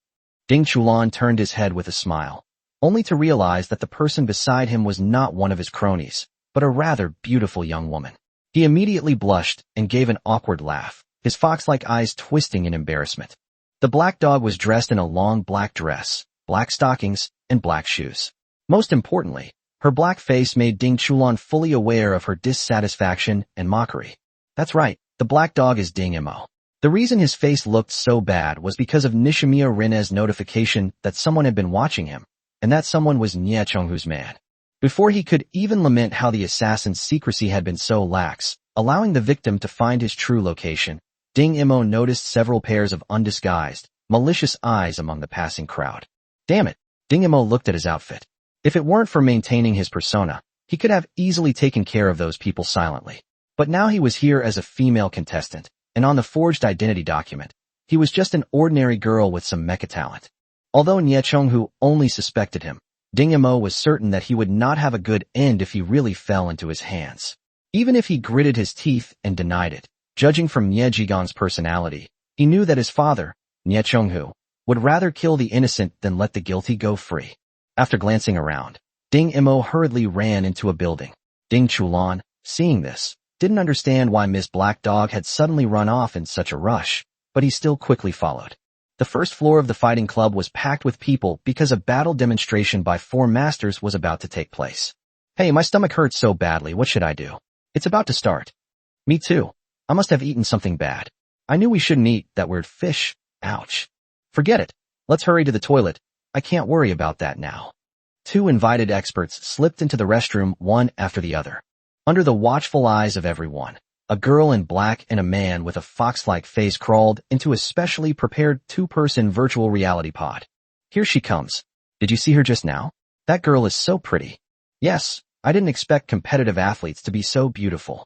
Ding Chulan turned his head with a smile, only to realize that the person beside him was not one of his cronies, but a rather beautiful young woman. He immediately blushed and gave an awkward laugh, his fox-like eyes twisting in embarrassment. The black dog was dressed in a long black dress, black stockings, and black shoes. Most importantly, her black face made Ding Chulan fully aware of her dissatisfaction and mockery. That's right, the black dog is Ding Mo. The reason his face looked so bad was because of Nishimiya Rinne's notification that someone had been watching him, and that someone was Nie Chonghu's man. Before he could even lament how the assassin's secrecy had been so lax, allowing the victim to find his true location, Ding Mo noticed several pairs of undisguised, malicious eyes among the passing crowd. Damn it, Ding Mo looked at his outfit. If it weren't for maintaining his persona, he could have easily taken care of those people silently. But now he was here as a female contestant, and on the forged identity document, he was just an ordinary girl with some mecha talent. Although Nie Chonghu only suspected him, Ding Mo was certain that he would not have a good end if he really fell into his hands. Even if he gritted his teeth and denied it, judging from Nie Jigan's personality, he knew that his father, Nie Chonghu, would rather kill the innocent than let the guilty go free. After glancing around, Ding Mo hurriedly ran into a building. Ding Chulan, seeing this, didn't understand why Miss Black Dog had suddenly run off in such a rush, but he still quickly followed. The first floor of the fighting club was packed with people because a battle demonstration by 4 masters was about to take place. Hey, my stomach hurts so badly, what should I do? It's about to start. Me too. I must have eaten something bad. I knew we shouldn't eat that weird fish. Ouch. Forget it. Let's hurry to the toilet. I can't worry about that now. 2 invited experts slipped into the restroom one after the other. Under the watchful eyes of everyone, a girl in black and a man with a fox-like face crawled into a specially prepared 2-person virtual reality pod. Here she comes. Did you see her just now? That girl is so pretty. Yes, I didn't expect competitive athletes to be so beautiful.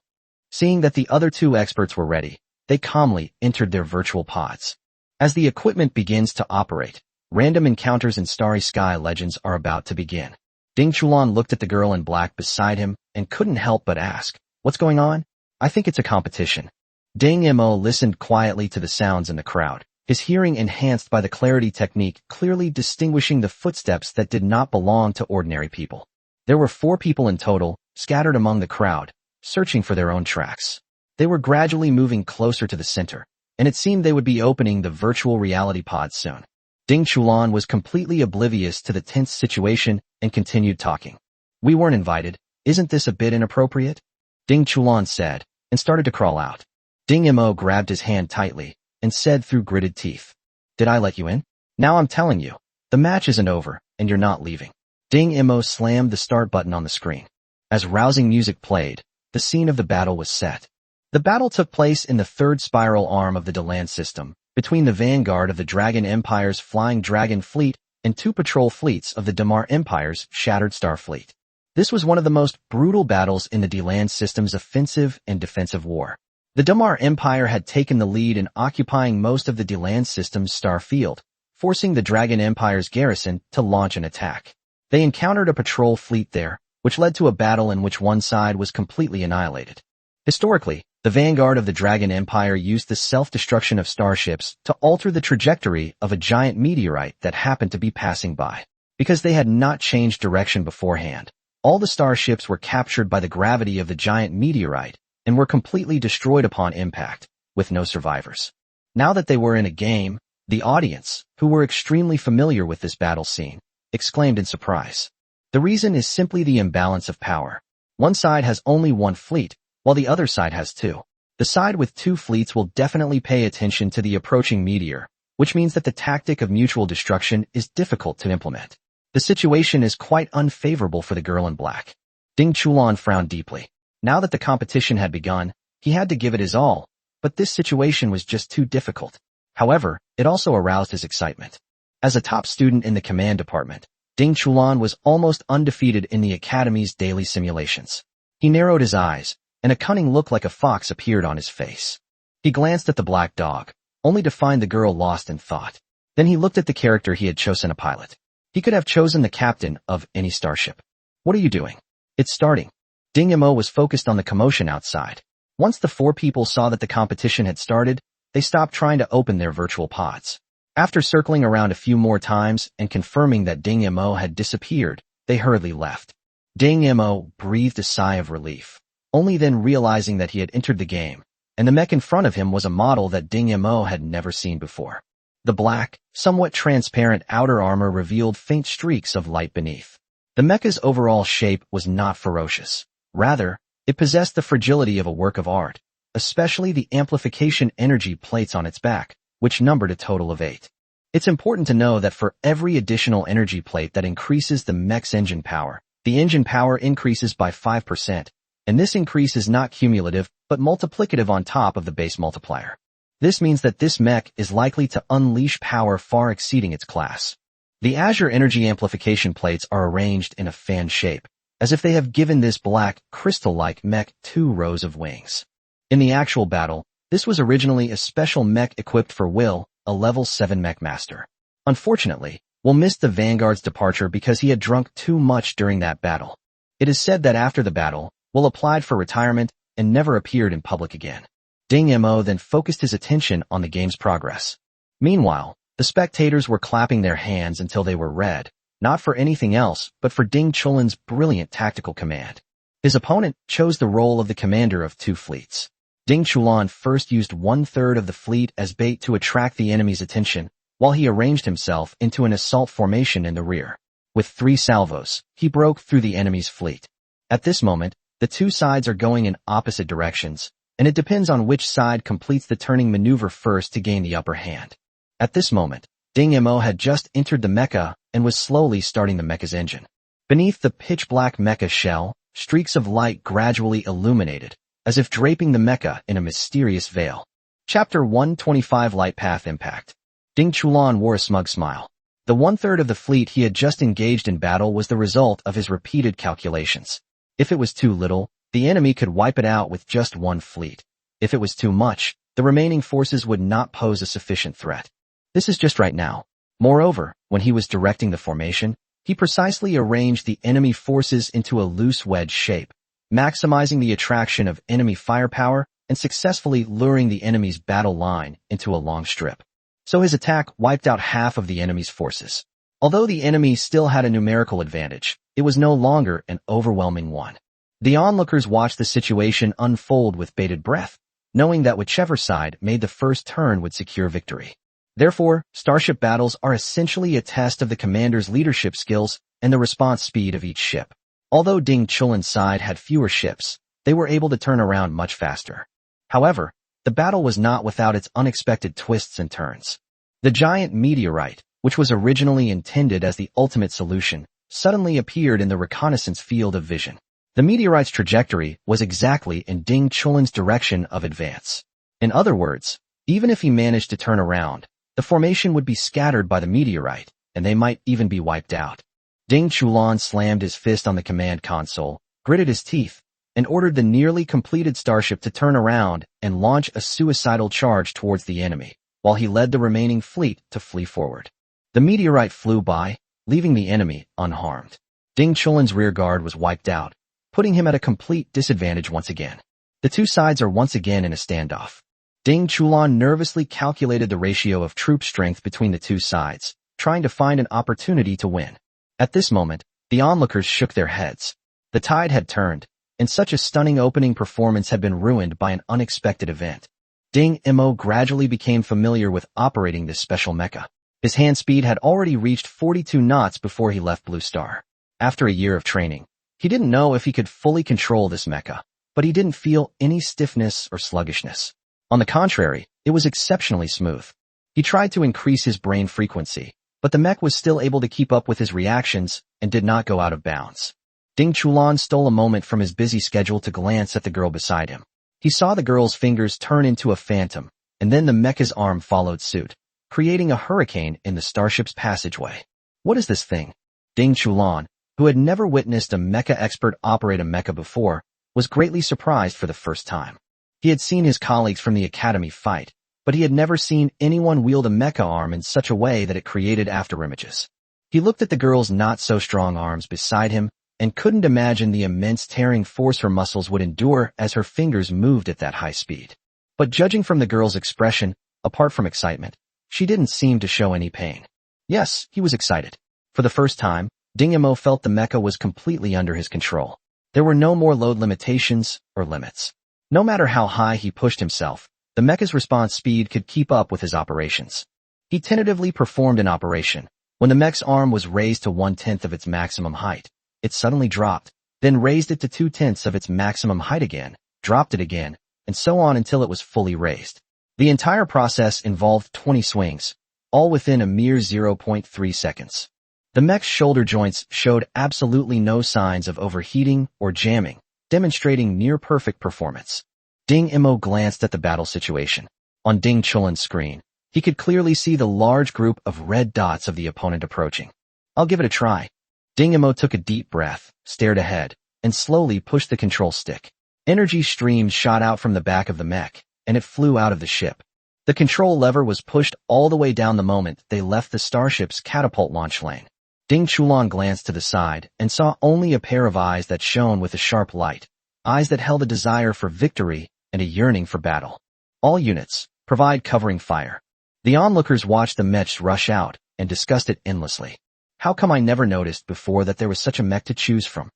Seeing that the other 2 experts were ready, they calmly entered their virtual pods. As the equipment begins to operate, random encounters in Starry Sky Legends are about to begin. Ding Chulan looked at the girl in black beside him and couldn't help but ask, what's going on? I think it's a competition. Ding Mo listened quietly to the sounds in the crowd, his hearing enhanced by the clarity technique clearly distinguishing the footsteps that did not belong to ordinary people. There were 4 people in total, scattered among the crowd, searching for their own tracks. They were gradually moving closer to the center, and it seemed they would be opening the virtual reality pod soon. Ding Chulan was completely oblivious to the tense situation and continued talking. We weren't invited. Isn't this a bit inappropriate? Ding Chulan said, and started to crawl out. Ding Mo grabbed his hand tightly and said through gritted teeth, did I let you in? Now I'm telling you, the match isn't over, and you're not leaving. Ding Mo slammed the start button on the screen. As rousing music played, the scene of the battle was set. The battle took place in the 3rd spiral arm of the Deland system, between the vanguard of the Dragon Empire's Flying Dragon Fleet and 2 patrol fleets of the Damar Empire's Shattered Star Fleet. This was one of the most brutal battles in the Deland system's offensive and defensive war. The Damar Empire had taken the lead in occupying most of the Deland system's star field, forcing the Dragon Empire's garrison to launch an attack. They encountered a patrol fleet there, which led to a battle in which one side was completely annihilated. Historically, the vanguard of the Dragon Empire used the self-destruction of starships to alter the trajectory of a giant meteorite that happened to be passing by. Because they had not changed direction beforehand, all the starships were captured by the gravity of the giant meteorite and were completely destroyed upon impact, with no survivors. Now that they were in a game, the audience, who were extremely familiar with this battle scene, exclaimed in surprise. The reason is simply the imbalance of power. One side has only one fleet, while the other side has two. The side with two fleets will definitely pay attention to the approaching meteor, which means that the tactic of mutual destruction is difficult to implement. The situation is quite unfavorable for the girl in black. Ding Chulan frowned deeply. Now that the competition had begun, he had to give it his all, but this situation was just too difficult. However, it also aroused his excitement. As a top student in the command department, Ding Chulan was almost undefeated in the academy's daily simulations. He narrowed his eyes, and a cunning look like a fox appeared on his face. He glanced at the black dog, only to find the girl lost in thought. Then he looked at the character he had chosen, a pilot. He could have chosen the captain of any starship. What are you doing? It's starting. Ding Mo was focused on the commotion outside. Once the four people saw that the competition had started, they stopped trying to open their virtual pods. After circling around a few more times and confirming that Ding Mo had disappeared, they hurriedly left. Ding Mo breathed a sigh of relief, only then realizing that he had entered the game, and the mech in front of him was a model that Ding Mo had never seen before. The black, somewhat transparent outer armor revealed faint streaks of light beneath. The mecha's overall shape was not ferocious. Rather, it possessed the fragility of a work of art, especially the amplification energy plates on its back, which numbered a total of 8. It's important to know that for every additional energy plate that increases the mech's engine power, the engine power increases by 5%, and this increase is not cumulative, but multiplicative on top of the base multiplier. This means that this mech is likely to unleash power far exceeding its class. The Azure energy amplification plates are arranged in a fan shape, as if they have given this black, crystal-like mech 2 rows of wings. In the actual battle, this was originally a special mech equipped for Will, a level 7 mech master. Unfortunately, Will missed the Vanguard's departure because he had drunk too much during that battle. It is said that after the battle, Will applied for retirement and never appeared in public again. Ding Mo then focused his attention on the game's progress. Meanwhile, the spectators were clapping their hands until they were red, not for anything else, but for Ding Chulan's brilliant tactical command. His opponent chose the role of the commander of 2 fleets. Ding Chulan first used 1/3 of the fleet as bait to attract the enemy's attention, while he arranged himself into an assault formation in the rear. With 3 salvos, he broke through the enemy's fleet. At this moment, the 2 sides are going in opposite directions, and it depends on which side completes the turning maneuver first to gain the upper hand. At this moment, Ding Mo had just entered the mecha and was slowly starting the mecha's engine. Beneath the pitch-black mecha shell, streaks of light gradually illuminated, as if draping the mecha in a mysterious veil. Chapter 125 Light Path Impact. Ding Chulan wore a smug smile. The 1/3 of the fleet he had just engaged in battle was the result of his repeated calculations. If it was too little, the enemy could wipe it out with just 1 fleet. If it was too much, the remaining forces would not pose a sufficient threat. This is just right now. Moreover, when he was directing the formation, he precisely arranged the enemy forces into a loose wedge shape, maximizing the attraction of enemy firepower and successfully luring the enemy's battle line into a long strip. So his attack wiped out half of the enemy's forces. Although the enemy still had a numerical advantage, it was no longer an overwhelming one. The onlookers watched the situation unfold with bated breath, knowing that whichever side made the first turn would secure victory. Therefore, starship battles are essentially a test of the commander's leadership skills and the response speed of each ship. Although Ding Chulan's side had fewer ships, they were able to turn around much faster. However, the battle was not without its unexpected twists and turns. The giant meteorite, which was originally intended as the ultimate solution, suddenly appeared in the reconnaissance field of vision. The meteorite's trajectory was exactly in Ding Chulan's direction of advance. In other words, even if he managed to turn around, the formation would be scattered by the meteorite, and they might even be wiped out. Ding Chulan slammed his fist on the command console, gritted his teeth, and ordered the nearly completed starship to turn around and launch a suicidal charge towards the enemy, while he led the remaining fleet to flee forward. The meteorite flew by, leaving the enemy unharmed. Ding Chulin's rear guard was wiped out, putting him at a complete disadvantage once again. The two sides are once again in a standoff. Ding Chulan nervously calculated the ratio of troop strength between the two sides, trying to find an opportunity to win. At this moment, the onlookers shook their heads. The tide had turned, and such a stunning opening performance had been ruined by an unexpected event. Ding Mo gradually became familiar with operating this special mecha. His hand speed had already reached 42 knots before he left Blue Star. After a year of training, he didn't know if he could fully control this mecha, but he didn't feel any stiffness or sluggishness. On the contrary, it was exceptionally smooth. He tried to increase his brain frequency, but the mech was still able to keep up with his reactions and did not go out of bounds. Ding Chulan stole a moment from his busy schedule to glance at the girl beside him. He saw the girl's fingers turn into a phantom, and then the mecha's arm followed suit, creating a hurricane in the starship's passageway. What is this thing? Ding Chulan, who had never witnessed a mecha expert operate a mecha before, was greatly surprised for the first time. He had seen his colleagues from the academy fight, but he had never seen anyone wield a mecha arm in such a way that it created afterimages. He looked at the girl's not-so-strong arms beside him and couldn't imagine the immense tearing force her muscles would endure as her fingers moved at that high speed. But judging from the girl's expression, apart from excitement, she didn't seem to show any pain. Yes, he was excited. For the first time, Ding Mo felt the mecha was completely under his control. There were no more load limitations or limits. No matter how high he pushed himself, the mecha's response speed could keep up with his operations. He tentatively performed an operation. When the mech's arm was raised to 1/10 of its maximum height, it suddenly dropped, then raised it to 2/10 of its maximum height again, dropped it again, and so on until it was fully raised. The entire process involved 20 swings, all within a mere 0.3 seconds. The mech's shoulder joints showed absolutely no signs of overheating or jamming, demonstrating near-perfect performance. Ding Mo glanced at the battle situation. On Ding Chulin's screen, he could clearly see the large group of red dots of the opponent approaching. I'll give it a try. Ding Mo took a deep breath, stared ahead, and slowly pushed the control stick. Energy streams shot out from the back of the mech, and it flew out of the ship. The control lever was pushed all the way down the moment they left the starship's catapult launch lane. Ding Chulan glanced to the side and saw only a pair of eyes that shone with a sharp light, eyes that held a desire for victory and a yearning for battle. All units, provide covering fire. The onlookers watched the mechs rush out and discussed it endlessly. How come I never noticed before that there was such a mech to choose from?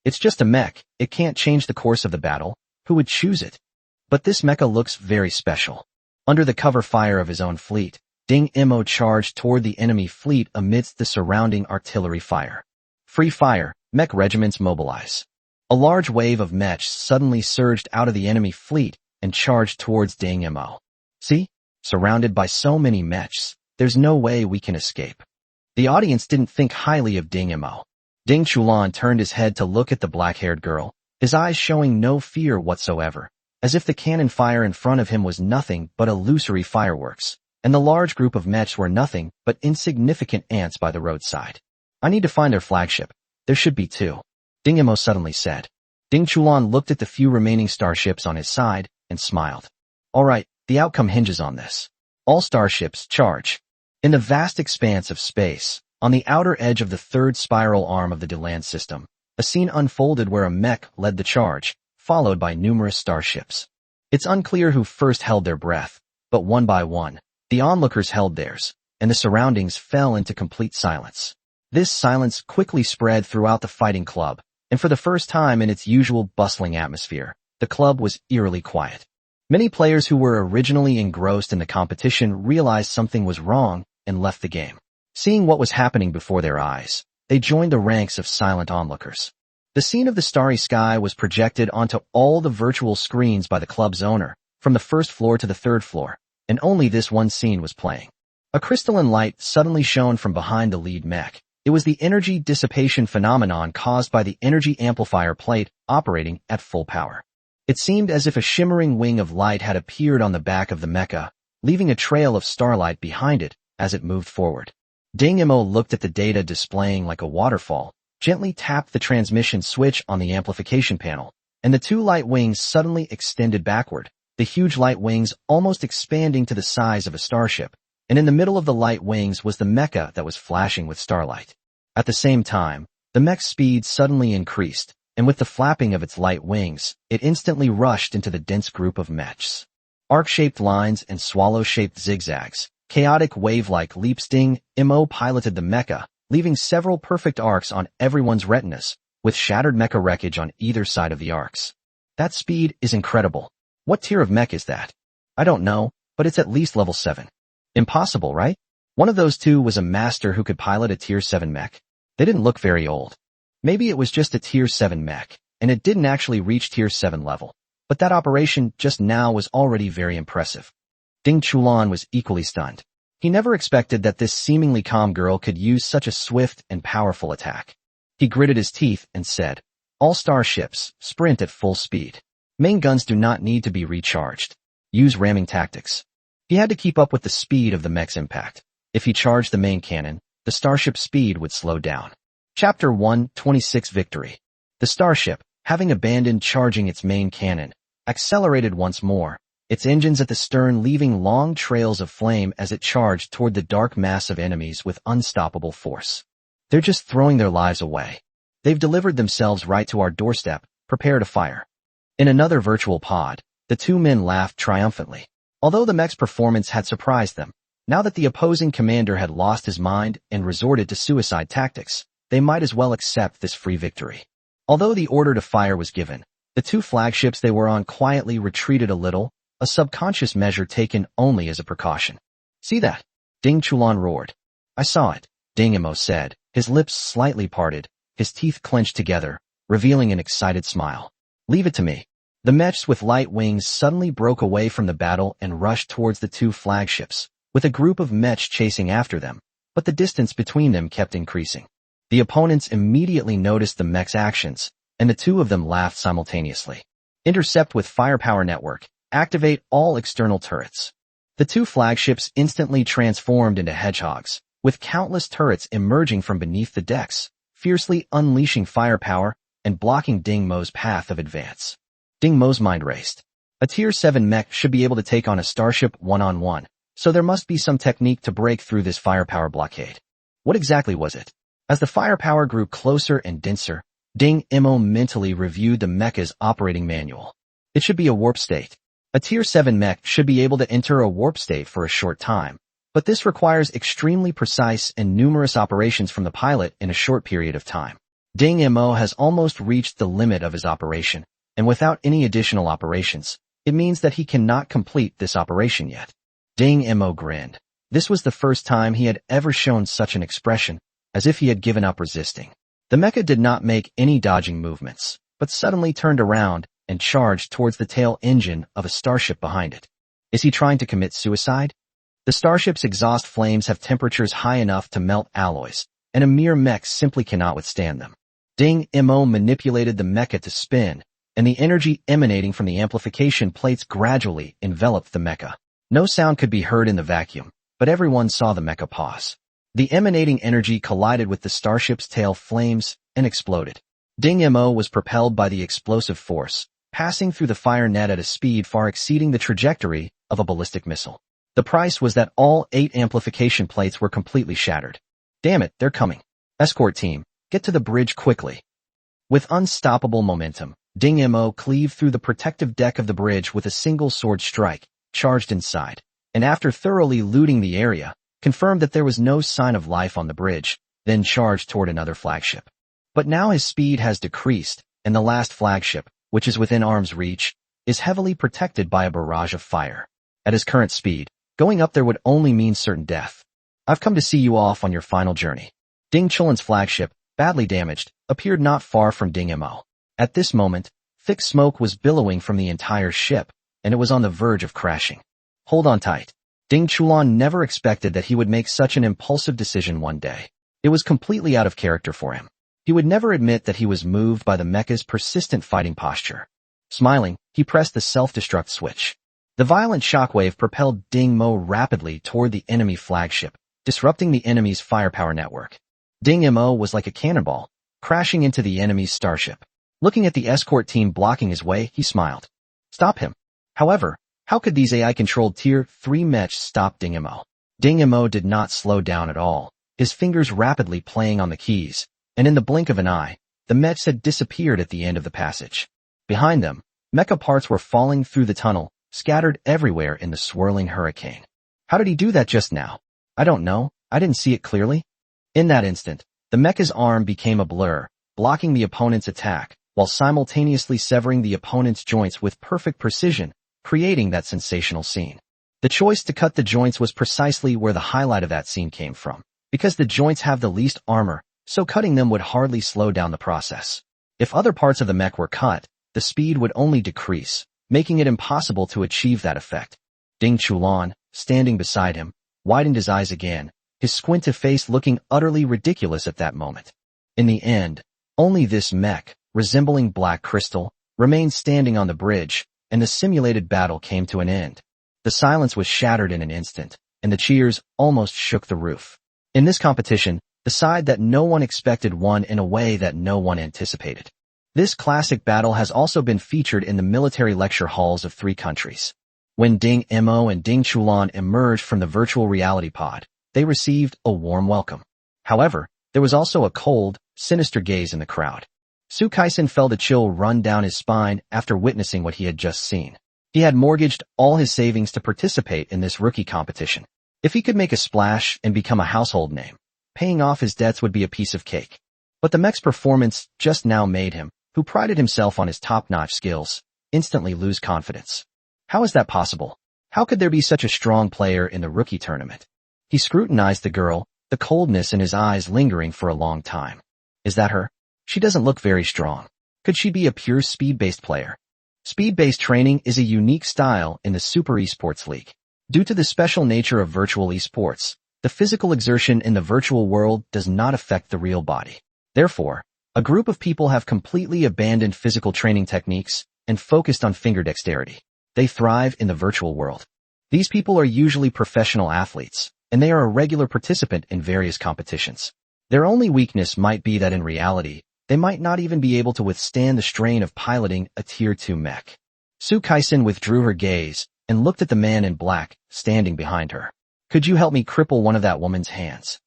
It's just a mech, it can't change the course of the battle. Who would choose it? But this mecha looks very special. Under the cover fire of his own fleet, Ding Mo charged toward the enemy fleet amidst the surrounding artillery fire. Free fire, mech regiments mobilize. A large wave of mechs suddenly surged out of the enemy fleet and charged towards Ding Mo. See? Surrounded by so many mechs, there's no way we can escape. The audience didn't think highly of Ding Mo. Ding Chulan turned his head to look at the black-haired girl, his eyes showing no fear whatsoever, as if the cannon fire in front of him was nothing but illusory fireworks, and the large group of mechs were nothing but insignificant ants by the roadside. I need to find their flagship. There should be two. Ding Mo suddenly said. Ding Chulan looked at the few remaining starships on his side and smiled. All right, the outcome hinges on this. All starships, charge. In the vast expanse of space, on the outer edge of the third spiral arm of the Deland system, a scene unfolded where a mech led the charge, followed by numerous starships. It's unclear who first held their breath, but one by one, the onlookers held theirs, and the surroundings fell into complete silence. This silence quickly spread throughout the fighting club, and for the first time in its usual bustling atmosphere, the club was eerily quiet. Many players who were originally engrossed in the competition realized something was wrong and left the game. Seeing what was happening before their eyes, they joined the ranks of silent onlookers. The scene of the starry sky was projected onto all the virtual screens by the club's owner, from the first floor to the third floor, and only this one scene was playing. A crystalline light suddenly shone from behind the lead mech. It was the energy dissipation phenomenon caused by the energy amplifier plate operating at full power. It seemed as if a shimmering wing of light had appeared on the back of the mecha, leaving a trail of starlight behind it as it moved forward. Ding Mo looked at the data displaying like a waterfall, gently tapped the transmission switch on the amplification panel, and the two light wings suddenly extended backward, the huge light wings almost expanding to the size of a starship, and in the middle of the light wings was the mecha that was flashing with starlight. At the same time, The mech's speed suddenly increased, and with the flapping of its light wings, it instantly rushed into the dense group of mechs. Arc-shaped lines and swallow-shaped zigzags, chaotic wave-like leaps. Ding Mo piloted the mecha, leaving several perfect arcs on everyone's retinas, with shattered mecha wreckage on either side of the arcs. That speed is incredible. What tier of mech is that? I don't know, but it's at least level 7. Impossible, right? One of those two was a master who could pilot a tier 7 mech. They didn't look very old. Maybe it was just a tier 7 mech, and it didn't actually reach tier 7 level. But that operation just now was already very impressive. Ding Chulan was equally stunned. He never expected that this seemingly calm girl could use such a swift and powerful attack. He gritted his teeth and said, "All starships, sprint at full speed. Main guns do not need to be recharged. Use ramming tactics." He had to keep up with the speed of the mech's impact. If he charged the main cannon, the starship's speed would slow down. Chapter 1:26 Victory. The starship, having abandoned charging its main cannon, accelerated once more, its engines at the stern leaving long trails of flame as it charged toward the dark mass of enemies with unstoppable force. "They're just throwing their lives away. They've delivered themselves right to our doorstep. Prepare to fire." In another virtual pod, the two men laughed triumphantly. Although the mech's performance had surprised them, now that the opposing commander had lost his mind and resorted to suicide tactics, they might as well accept this free victory. Although the order to fire was given, the two flagships they were on quietly retreated a little, a subconscious measure taken only as a precaution. "See that?" Ding Chulan roared. "I saw it," Ding Mo said, his lips slightly parted, his teeth clenched together, revealing an excited smile. "Leave it to me." The mechs with light wings suddenly broke away from the battle and rushed towards the two flagships, with a group of mechs chasing after them, but the distance between them kept increasing. The opponents immediately noticed the mech's actions, and the two of them laughed simultaneously. "Intercept with firepower network. Activate all external turrets." The two flagships instantly transformed into hedgehogs, with countless turrets emerging from beneath the decks, fiercely unleashing firepower and blocking Ding Mo's path of advance. Ding Mo's mind raced. A tier 7 mech should be able to take on a starship one-on-one, so there must be some technique to break through this firepower blockade. What exactly was it? As the firepower grew closer and denser, Ding Mo mentally reviewed the mecha's operating manual. It should be a warp state. A tier 7 mech should be able to enter a warp state for a short time, but this requires extremely precise and numerous operations from the pilot in a short period of time. Ding Mo has almost reached the limit of his operation, and without any additional operations, it means that he cannot complete this operation yet. Ding Mo grinned. This was the first time he had ever shown such an expression, as if he had given up resisting. The mecha did not make any dodging movements, but suddenly turned around and charged towards the tail engine of a starship behind it. Is he trying to commit suicide? The starship's exhaust flames have temperatures high enough to melt alloys, and a mere mech simply cannot withstand them. Ding Mo manipulated the mecha to spin, and the energy emanating from the amplification plates gradually enveloped the mecha. No sound could be heard in the vacuum, but everyone saw the mecha pause. The emanating energy collided with the starship's tail flames and exploded. Ding Mo was propelled by the explosive force, passing through the fire net at a speed far exceeding the trajectory of a ballistic missile. The price was that all 8 amplification plates were completely shattered. "Damn it, they're coming. Escort team, get to the bridge quickly." With unstoppable momentum, Ding Mo cleaved through the protective deck of the bridge with a single sword strike, charged inside, and after thoroughly looting the area, confirmed that there was no sign of life on the bridge, then charged toward another flagship. But now his speed has decreased, and the last flagship, which is within arm's reach, is heavily protected by a barrage of fire. At his current speed, going up there would only mean certain death. "I've come to see you off on your final journey." Ding Chulan's flagship, badly damaged, appeared not far from Ding Mo. At this moment, thick smoke was billowing from the entire ship, and it was on the verge of crashing. "Hold on tight." Ding Chulan never expected that he would make such an impulsive decision one day. It was completely out of character for him. He would never admit that he was moved by the mecha's persistent fighting posture. Smiling, he pressed the self-destruct switch. The violent shockwave propelled Ding Mo rapidly toward the enemy flagship, disrupting the enemy's firepower network. Ding Mo was like a cannonball, crashing into the enemy's starship. Looking at the escort team blocking his way, he smiled. Stop him. However, how could these AI-controlled Tier 3 mechs stop Ding Mo? Ding Mo did not slow down at all, his fingers rapidly playing on the keys, and in the blink of an eye, the mechs had disappeared at the end of the passage. Behind them, mecha parts were falling through the tunnel, scattered everywhere in the swirling hurricane. How did he do that just now? I don't know, I didn't see it clearly. In that instant, the mecha's arm became a blur, blocking the opponent's attack, while simultaneously severing the opponent's joints with perfect precision, creating that sensational scene. The choice to cut the joints was precisely where the highlight of that scene came from, because the joints have the least armor, so cutting them would hardly slow down the process. If other parts of the mech were cut, the speed would only decrease, making it impossible to achieve that effect. Ding Chulan, standing beside him, widened his eyes again, his squinted face looking utterly ridiculous at that moment. In the end, only this mech, resembling black crystal, remained standing on the bridge, and the simulated battle came to an end. The silence was shattered in an instant, and the cheers almost shook the roof. In this competition, the side that no one expected won in a way that no one anticipated. This classic battle has also been featured in the military lecture halls of 3 countries. When Ding Mo and Ding Chulan emerged from the virtual reality pod, they received a warm welcome. However, there was also a cold, sinister gaze in the crowd. Su Kaisen felt a chill run down his spine after witnessing what he had just seen. He had mortgaged all his savings to participate in this rookie competition. If he could make a splash and become a household name, paying off his debts would be a piece of cake. But the mech's performance just now made him, who prided himself on his top-notch skills, instantly lose confidence. How is that possible? How could there be such a strong player in the rookie tournament? He scrutinized the girl, the coldness in his eyes lingering for a long time. Is that her? She doesn't look very strong. Could she be a pure speed-based player? Speed-based training is a unique style in the Super Esports League. Due to the special nature of virtual esports, the physical exertion in the virtual world does not affect the real body. Therefore, a group of people have completely abandoned physical training techniques and focused on finger dexterity. They thrive in the virtual world. These people are usually professional athletes, and they are a regular participant in various competitions. Their only weakness might be that in reality, they might not even be able to withstand the strain of piloting a Tier 2 mech. Su Kaisen withdrew her gaze and looked at the man in black, standing behind her. Could you help me cripple one of that woman's hands?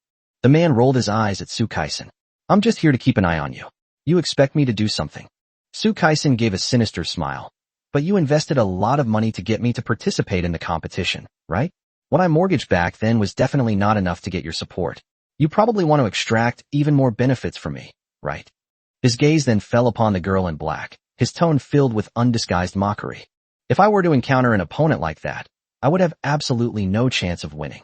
The man rolled his eyes at Su Kaisen. I'm just here to keep an eye on you. You expect me to do something? Su Kaisen gave a sinister smile. But you invested a lot of money to get me to participate in the competition, right? What I mortgaged back then was definitely not enough to get your support. You probably want to extract even more benefits from me, right? His gaze then fell upon the girl in black, his tone filled with undisguised mockery. If I were to encounter an opponent like that, I would have absolutely no chance of winning.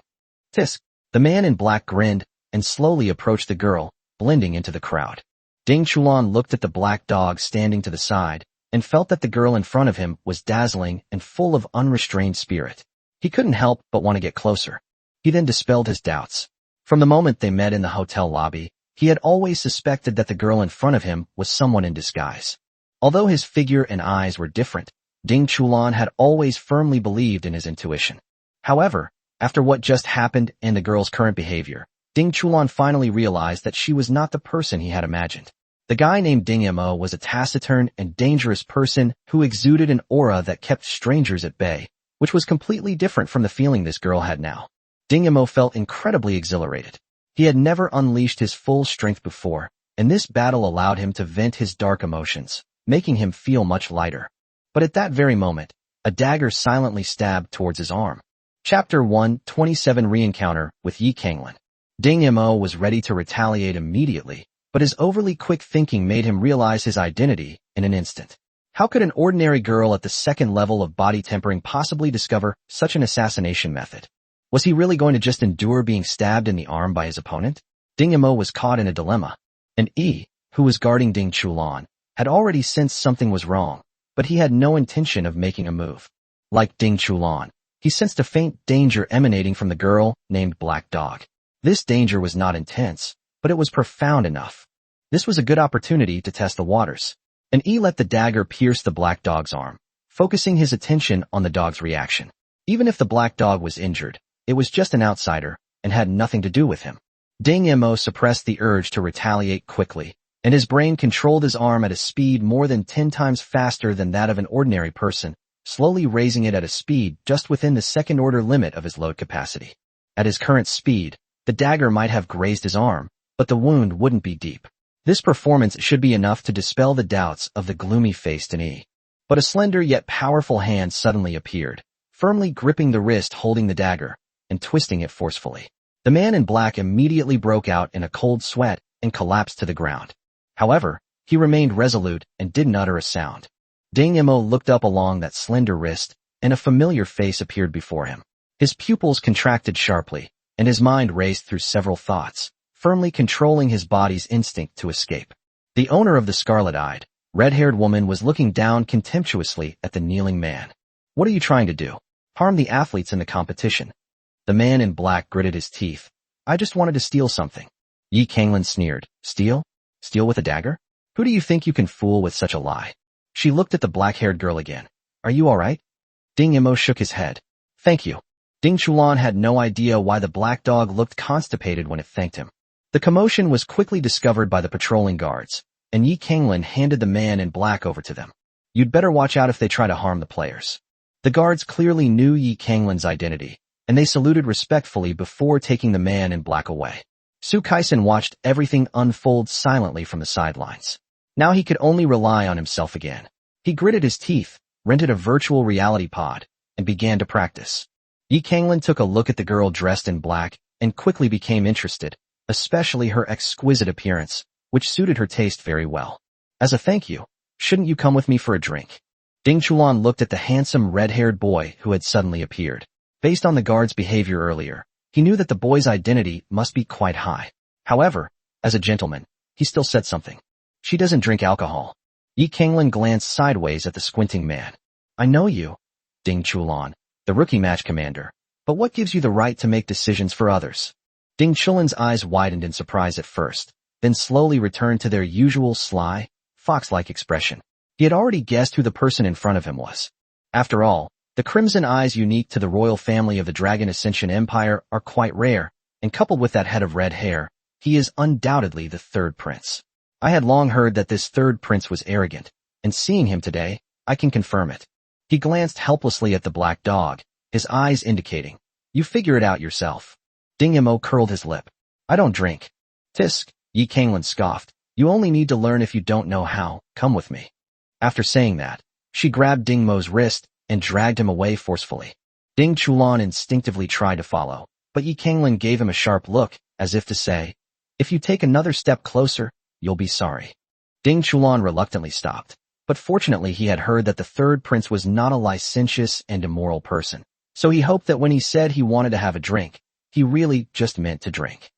Tisk. The man in black grinned and slowly approached the girl, blending into the crowd. Ding Chulan looked at the black dog standing to the side and felt that the girl in front of him was dazzling and full of unrestrained spirit. He couldn't help but want to get closer. He then dispelled his doubts. From the moment they met in the hotel lobby, he had always suspected that the girl in front of him was someone in disguise. Although his figure and eyes were different, Ding Chulan had always firmly believed in his intuition. However, after what just happened and the girl's current behavior, Ding Chulan finally realized that she was not the person he had imagined. The guy named Ding Mo was a taciturn and dangerous person who exuded an aura that kept strangers at bay, which was completely different from the feeling this girl had now. Ding Mo felt incredibly exhilarated. He had never unleashed his full strength before, and this battle allowed him to vent his dark emotions, making him feel much lighter. But at that very moment, a dagger silently stabbed towards his arm. Chapter 127 Re-encounter with Yi Kanglin. Ding Mo was ready to retaliate immediately, but his overly quick thinking made him realize his identity in an instant. How could an ordinary girl at the second level of body tempering possibly discover such an assassination method? Was he really going to just endure being stabbed in the arm by his opponent? Ding Mo was caught in a dilemma. And Yi, who was guarding Ding Chulan, had already sensed something was wrong, but he had no intention of making a move. Like Ding Chulan, he sensed a faint danger emanating from the girl named Black Dog. This danger was not intense, but it was profound enough. This was a good opportunity to test the waters. And Yi let the dagger pierce the Black Dog's arm, focusing his attention on the dog's reaction. Even if the Black Dog was injured, it was just an outsider and had nothing to do with him. Ding Mo suppressed the urge to retaliate quickly, and his brain controlled his arm at a speed more than 10 times faster than that of an ordinary person, slowly raising it at a speed just within the second-order limit of his load capacity. At his current speed, the dagger might have grazed his arm, but the wound wouldn't be deep. This performance should be enough to dispel the doubts of the gloomy-faced Ni. But a slender yet powerful hand suddenly appeared, firmly gripping the wrist holding the dagger, and twisting it forcefully. The man in black immediately broke out in a cold sweat and collapsed to the ground. However, he remained resolute and didn't utter a sound. Ding Mo looked up along that slender wrist, and a familiar face appeared before him. His pupils contracted sharply, and his mind raced through several thoughts, firmly controlling his body's instinct to escape. The owner of the scarlet-eyed, red-haired woman was looking down contemptuously at the kneeling man. What are you trying to do? Harm the athletes in the competition. The man in black gritted his teeth. I just wanted to steal something. Yi Kanglin sneered. Steal? Steal with a dagger? Who do you think you can fool with such a lie? She looked at the black-haired girl again. Are you all right? Ding Mo shook his head. Thank you. Ding Chulan had no idea why the black dog looked constipated when it thanked him. The commotion was quickly discovered by the patrolling guards, and Yi Kanglin handed the man in black over to them. You'd better watch out if they try to harm the players. The guards clearly knew Yi Kanglin's identity, and they saluted respectfully before taking the man in black away. Su Kaisen watched everything unfold silently from the sidelines. Now he could only rely on himself again. He gritted his teeth, rented a virtual reality pod, and began to practice. Yi Kanglin took a look at the girl dressed in black and quickly became interested, especially her exquisite appearance, which suited her taste very well. As a thank you, shouldn't you come with me for a drink? Ding Chulan looked at the handsome red-haired boy who had suddenly appeared. Based on the guard's behavior earlier, he knew that the boy's identity must be quite high. However, as a gentleman, he still said something. She doesn't drink alcohol. Yi Kanglin glanced sideways at the squinting man. I know you, Ding Chulan, the rookie match commander, but what gives you the right to make decisions for others? Ding Chulan's eyes widened in surprise at first, then slowly returned to their usual sly, fox-like expression. He had already guessed who the person in front of him was. After all, the crimson eyes unique to the royal family of the Dragon Ascension Empire are quite rare, and coupled with that head of red hair, he is undoubtedly the third prince. I had long heard that this third prince was arrogant, and seeing him today, I can confirm it. He glanced helplessly at the black dog, his eyes indicating, you figure it out yourself. Ding Mo curled his lip. I don't drink. Tisk, Yi Kanglin scoffed. You only need to learn if you don't know how, come with me. After saying that, she grabbed Ding Mo's wrist and dragged him away forcefully. Ding Chulan instinctively tried to follow, but Yi Kanglin gave him a sharp look, as if to say, if you take another step closer, you'll be sorry. Ding Chulan reluctantly stopped, but fortunately he had heard that the third prince was not a licentious and immoral person, so he hoped that when he said he wanted to have a drink, he really just meant to drink.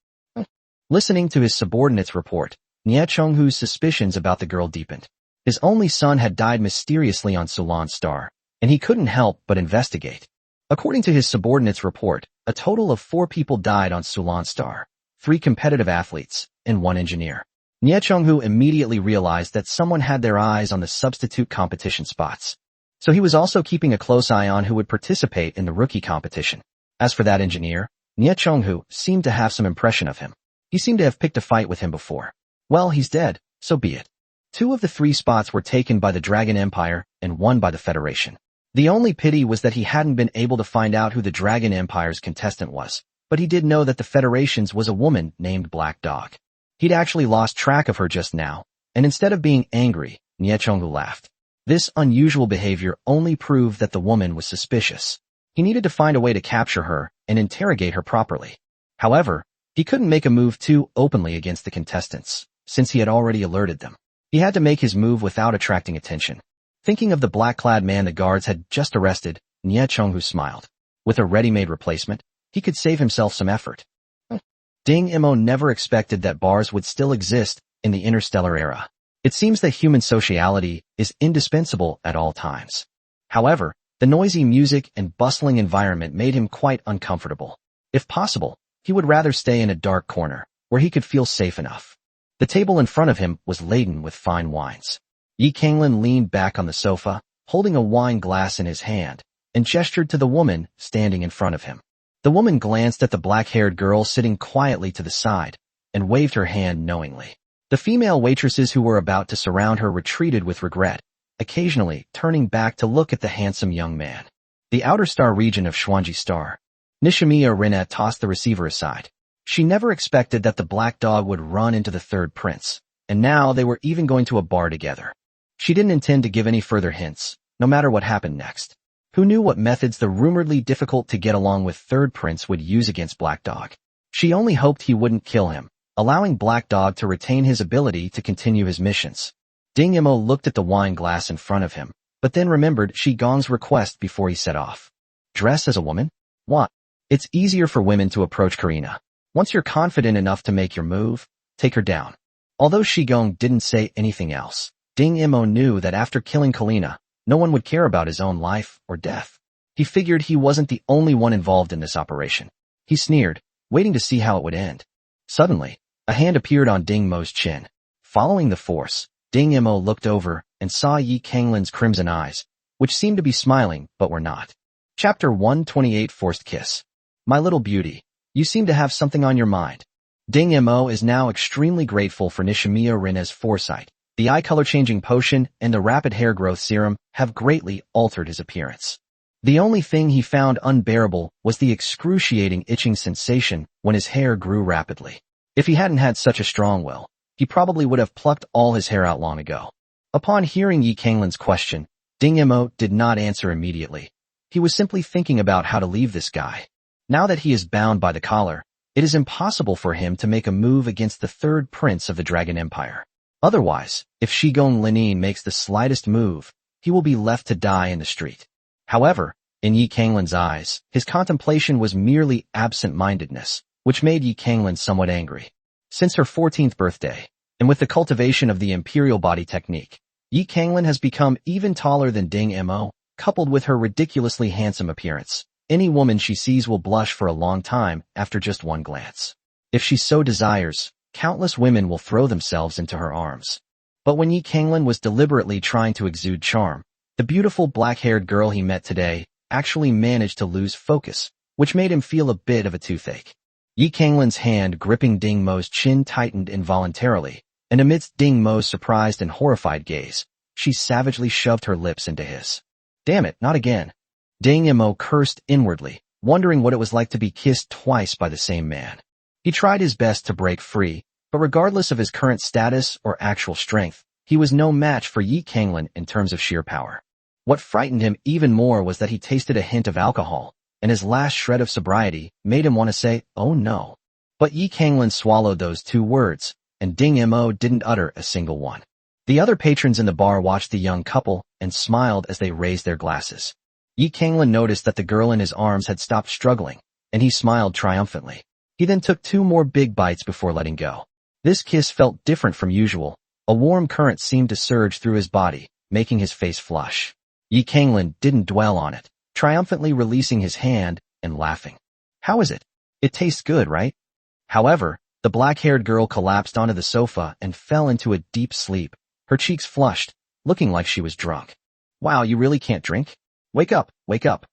Listening to his subordinate's report, Nie Chonghu's suspicions about the girl deepened. His only son had died mysteriously on Sulan Star, and he couldn't help but investigate. According to his subordinate's report, a total of 4 people died on Sulan Star, 3 competitive athletes, and 1 engineer. Nie Chonghu immediately realized that someone had their eyes on the substitute competition spots. So he was also keeping a close eye on who would participate in the rookie competition. As for that engineer, Nie Chonghu seemed to have some impression of him. He seemed to have picked a fight with him before. Well, he's dead, so be it. 2 of the 3 spots were taken by the Dragon Empire and 1 by the Federation. The only pity was that he hadn't been able to find out who the Dragon Empire's contestant was, but he did know that the Federation's was a woman named Black Dog. He'd actually lost track of her just now, and instead of being angry, Nie Chonghu laughed. This unusual behavior only proved that the woman was suspicious. He needed to find a way to capture her and interrogate her properly. However, he couldn't make a move too openly against the contestants, since he had already alerted them. He had to make his move without attracting attention. Thinking of the black-clad man the guards had just arrested, Nie Chonghu smiled. With a ready-made replacement, he could save himself some effort. Ding Mo never expected that bars would still exist in the interstellar era. It seems that human sociality is indispensable at all times. However, the noisy music and bustling environment made him quite uncomfortable. If possible, he would rather stay in a dark corner, where he could feel safe enough. The table in front of him was laden with fine wines. Yi Kanglin leaned back on the sofa, holding a wine glass in his hand, and gestured to the woman standing in front of him. The woman glanced at the black-haired girl sitting quietly to the side, and waved her hand knowingly. The female waitresses who were about to surround her retreated with regret, occasionally turning back to look at the handsome young man. The outer star region of Xuanji Star. Nishimiya Rina tossed the receiver aside. She never expected that the black dog would run into the third prince, and now they were even going to a bar together. She didn't intend to give any further hints, no matter what happened next. Who knew what methods the rumoredly difficult to get along with third prince would use against Black Dog? She only hoped he wouldn't kill him, allowing Black Dog to retain his ability to continue his missions. Ding Imo looked at the wine glass in front of him, but then remembered Shi Gong's request before he set off. Dress as a woman? What? It's easier for women to approach Karina. Once you're confident enough to make your move, take her down. Although Shi Gong didn't say anything else, Ding Imo knew that after killing Kalina, no one would care about his own life or death. He figured he wasn't the only one involved in this operation. He sneered, waiting to see how it would end. Suddenly, a hand appeared on Ding Mo's chin. Following the force, Ding Imo looked over and saw Yi Kanglin's crimson eyes, which seemed to be smiling but were not. Chapter 128 Forced Kiss. My little beauty, you seem to have something on your mind. Ding Imo is now extremely grateful for Nishimiya Rine's foresight. The eye color changing potion and the rapid hair growth serum have greatly altered his appearance. The only thing he found unbearable was the excruciating itching sensation when his hair grew rapidly. If he hadn't had such a strong will, he probably would have plucked all his hair out long ago. Upon hearing Yi Kanglin's question, Ding Imo did not answer immediately. He was simply thinking about how to leave this guy. Now that he is bound by the collar, it is impossible for him to make a move against the third prince of the Dragon Empire. Otherwise, if Shi Gong Linin makes the slightest move, he will be left to die in the street. However, in Yi Kanglin's eyes, his contemplation was merely absent-mindedness, which made Yi Kanglin somewhat angry. Since her 14th birthday, and with the cultivation of the imperial body technique, Yi Kanglin has become even taller than Ding Imo, coupled with her ridiculously handsome appearance. Any woman she sees will blush for a long time after just one glance. If she so desires, countless women will throw themselves into her arms. But when Yi Kanglin was deliberately trying to exude charm, the beautiful black-haired girl he met today actually managed to lose focus, which made him feel a bit of a toothache. Yi Kanglin's hand gripping Ding Mo's chin tightened involuntarily, and amidst Ding Mo's surprised and horrified gaze, she savagely shoved her lips into his. Damn it, not again. Ding Imo cursed inwardly, wondering what it was like to be kissed twice by the same man. He tried his best to break free, but regardless of his current status or actual strength, he was no match for Yi Kanglin in terms of sheer power. What frightened him even more was that he tasted a hint of alcohol, and his last shred of sobriety made him want to say, oh no. But Yi Kanglin swallowed those two words, and Ding Imo didn't utter a single one. The other patrons in the bar watched the young couple and smiled as they raised their glasses. Yi Kanglin noticed that the girl in his arms had stopped struggling, and he smiled triumphantly. He then took 2 more big bites before letting go. This kiss felt different from usual. A warm current seemed to surge through his body, making his face flush. Yi Kanglin didn't dwell on it, triumphantly releasing his hand and laughing. How is it? It tastes good, right? However, the black-haired girl collapsed onto the sofa and fell into a deep sleep, her cheeks flushed, looking like she was drunk. Wow, you really can't drink? Wake up, wake up.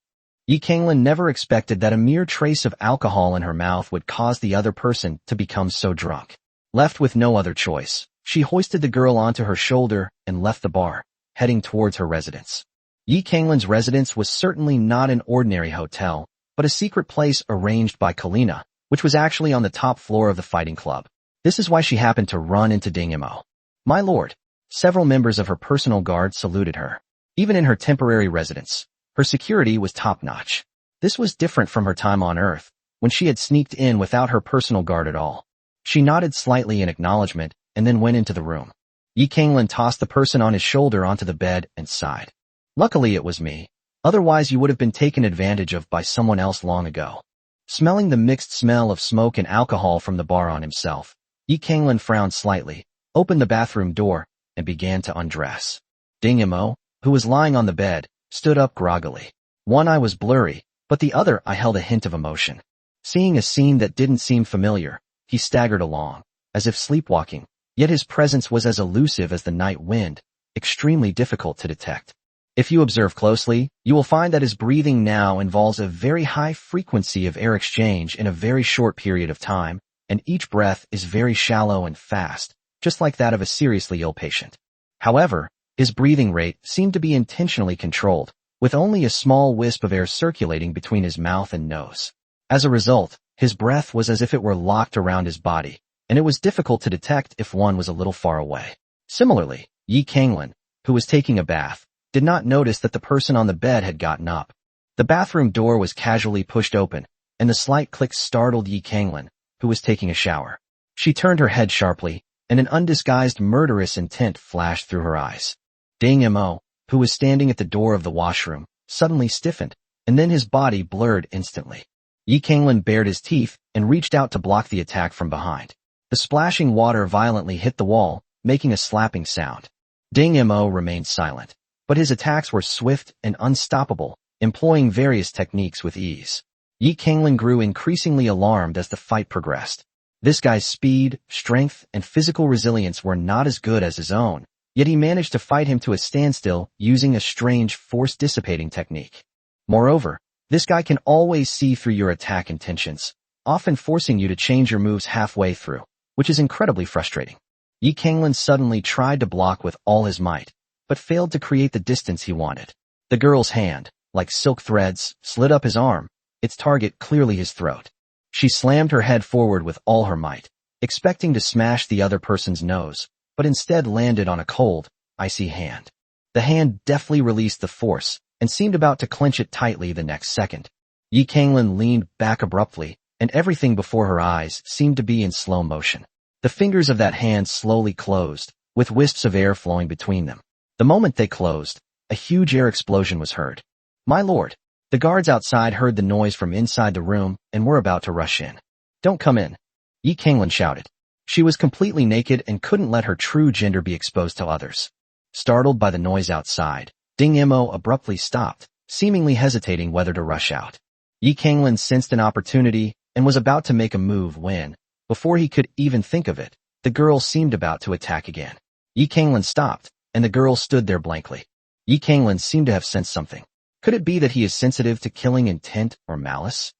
Yi Kanglin never expected that a mere trace of alcohol in her mouth would cause the other person to become so drunk. Left with no other choice, she hoisted the girl onto her shoulder and left the bar, heading towards her residence. Yi Kanglin's residence was certainly not an ordinary hotel, but a secret place arranged by Kalina, which was actually on the top floor of the fighting club. This is why she happened to run into Ding Imo. My lord. Several members of her personal guard saluted her. Even in her temporary residence, her security was top-notch. This was different from her time on Earth, when she had sneaked in without her personal guard at all. She nodded slightly in acknowledgement and then went into the room. Yi Kanglin tossed the person on his shoulder onto the bed and sighed. Luckily it was me. Otherwise you would have been taken advantage of by someone else long ago. Smelling the mixed smell of smoke and alcohol from the bar on himself, Yi Kanglin frowned slightly, opened the bathroom door, and began to undress. Ding Imo, who was lying on the bed, stood up groggily. One eye was blurry, but the other eye held a hint of emotion. Seeing a scene that didn't seem familiar, he staggered along, as if sleepwalking, yet his presence was as elusive as the night wind, extremely difficult to detect. If you observe closely, you will find that his breathing now involves a very high frequency of air exchange in a very short period of time, and each breath is very shallow and fast, just like that of a seriously ill patient. However, his breathing rate seemed to be intentionally controlled, with only a small wisp of air circulating between his mouth and nose. As a result, his breath was as if it were locked around his body, and it was difficult to detect if one was a little far away. Similarly, Yi Kanglin, who was taking a bath, did not notice that the person on the bed had gotten up. The bathroom door was casually pushed open, and the slight click startled Yi Kanglin, who was taking a shower. She turned her head sharply, and an undisguised murderous intent flashed through her eyes. Ding Mo, who was standing at the door of the washroom, suddenly stiffened, and then his body blurred instantly. Yi Kanglin bared his teeth and reached out to block the attack from behind. The splashing water violently hit the wall, making a slapping sound. Ding Mo remained silent, but his attacks were swift and unstoppable, employing various techniques with ease. Yi Kanglin grew increasingly alarmed as the fight progressed. This guy's speed, strength, and physical resilience were not as good as his own, yet he managed to fight him to a standstill using a strange force-dissipating technique. Moreover, this guy can always see through your attack intentions, often forcing you to change your moves halfway through, which is incredibly frustrating. Yi Kanglin suddenly tried to block with all his might, but failed to create the distance he wanted. The girl's hand, like silk threads, slid up his arm, its target clearly his throat. She slammed her head forward with all her might, expecting to smash the other person's nose, but instead landed on a cold, icy hand. The hand deftly released the force, and seemed about to clench it tightly the next second. Yi Kanglin leaned back abruptly, and everything before her eyes seemed to be in slow motion. The fingers of that hand slowly closed, with wisps of air flowing between them. The moment they closed, a huge air explosion was heard. My lord! The guards outside heard the noise from inside the room and were about to rush in. Don't come in, Yi Kanglin shouted. She was completely naked and couldn't let her true gender be exposed to others. Startled by the noise outside, Ding Mo abruptly stopped, seemingly hesitating whether to rush out. Yi Kanglin sensed an opportunity and was about to make a move when, before he could even think of it, the girl seemed about to attack again. Yi Kanglin stopped, and the girl stood there blankly. Yi Kanglin seemed to have sensed something. Could it be that he is sensitive to killing intent or malice?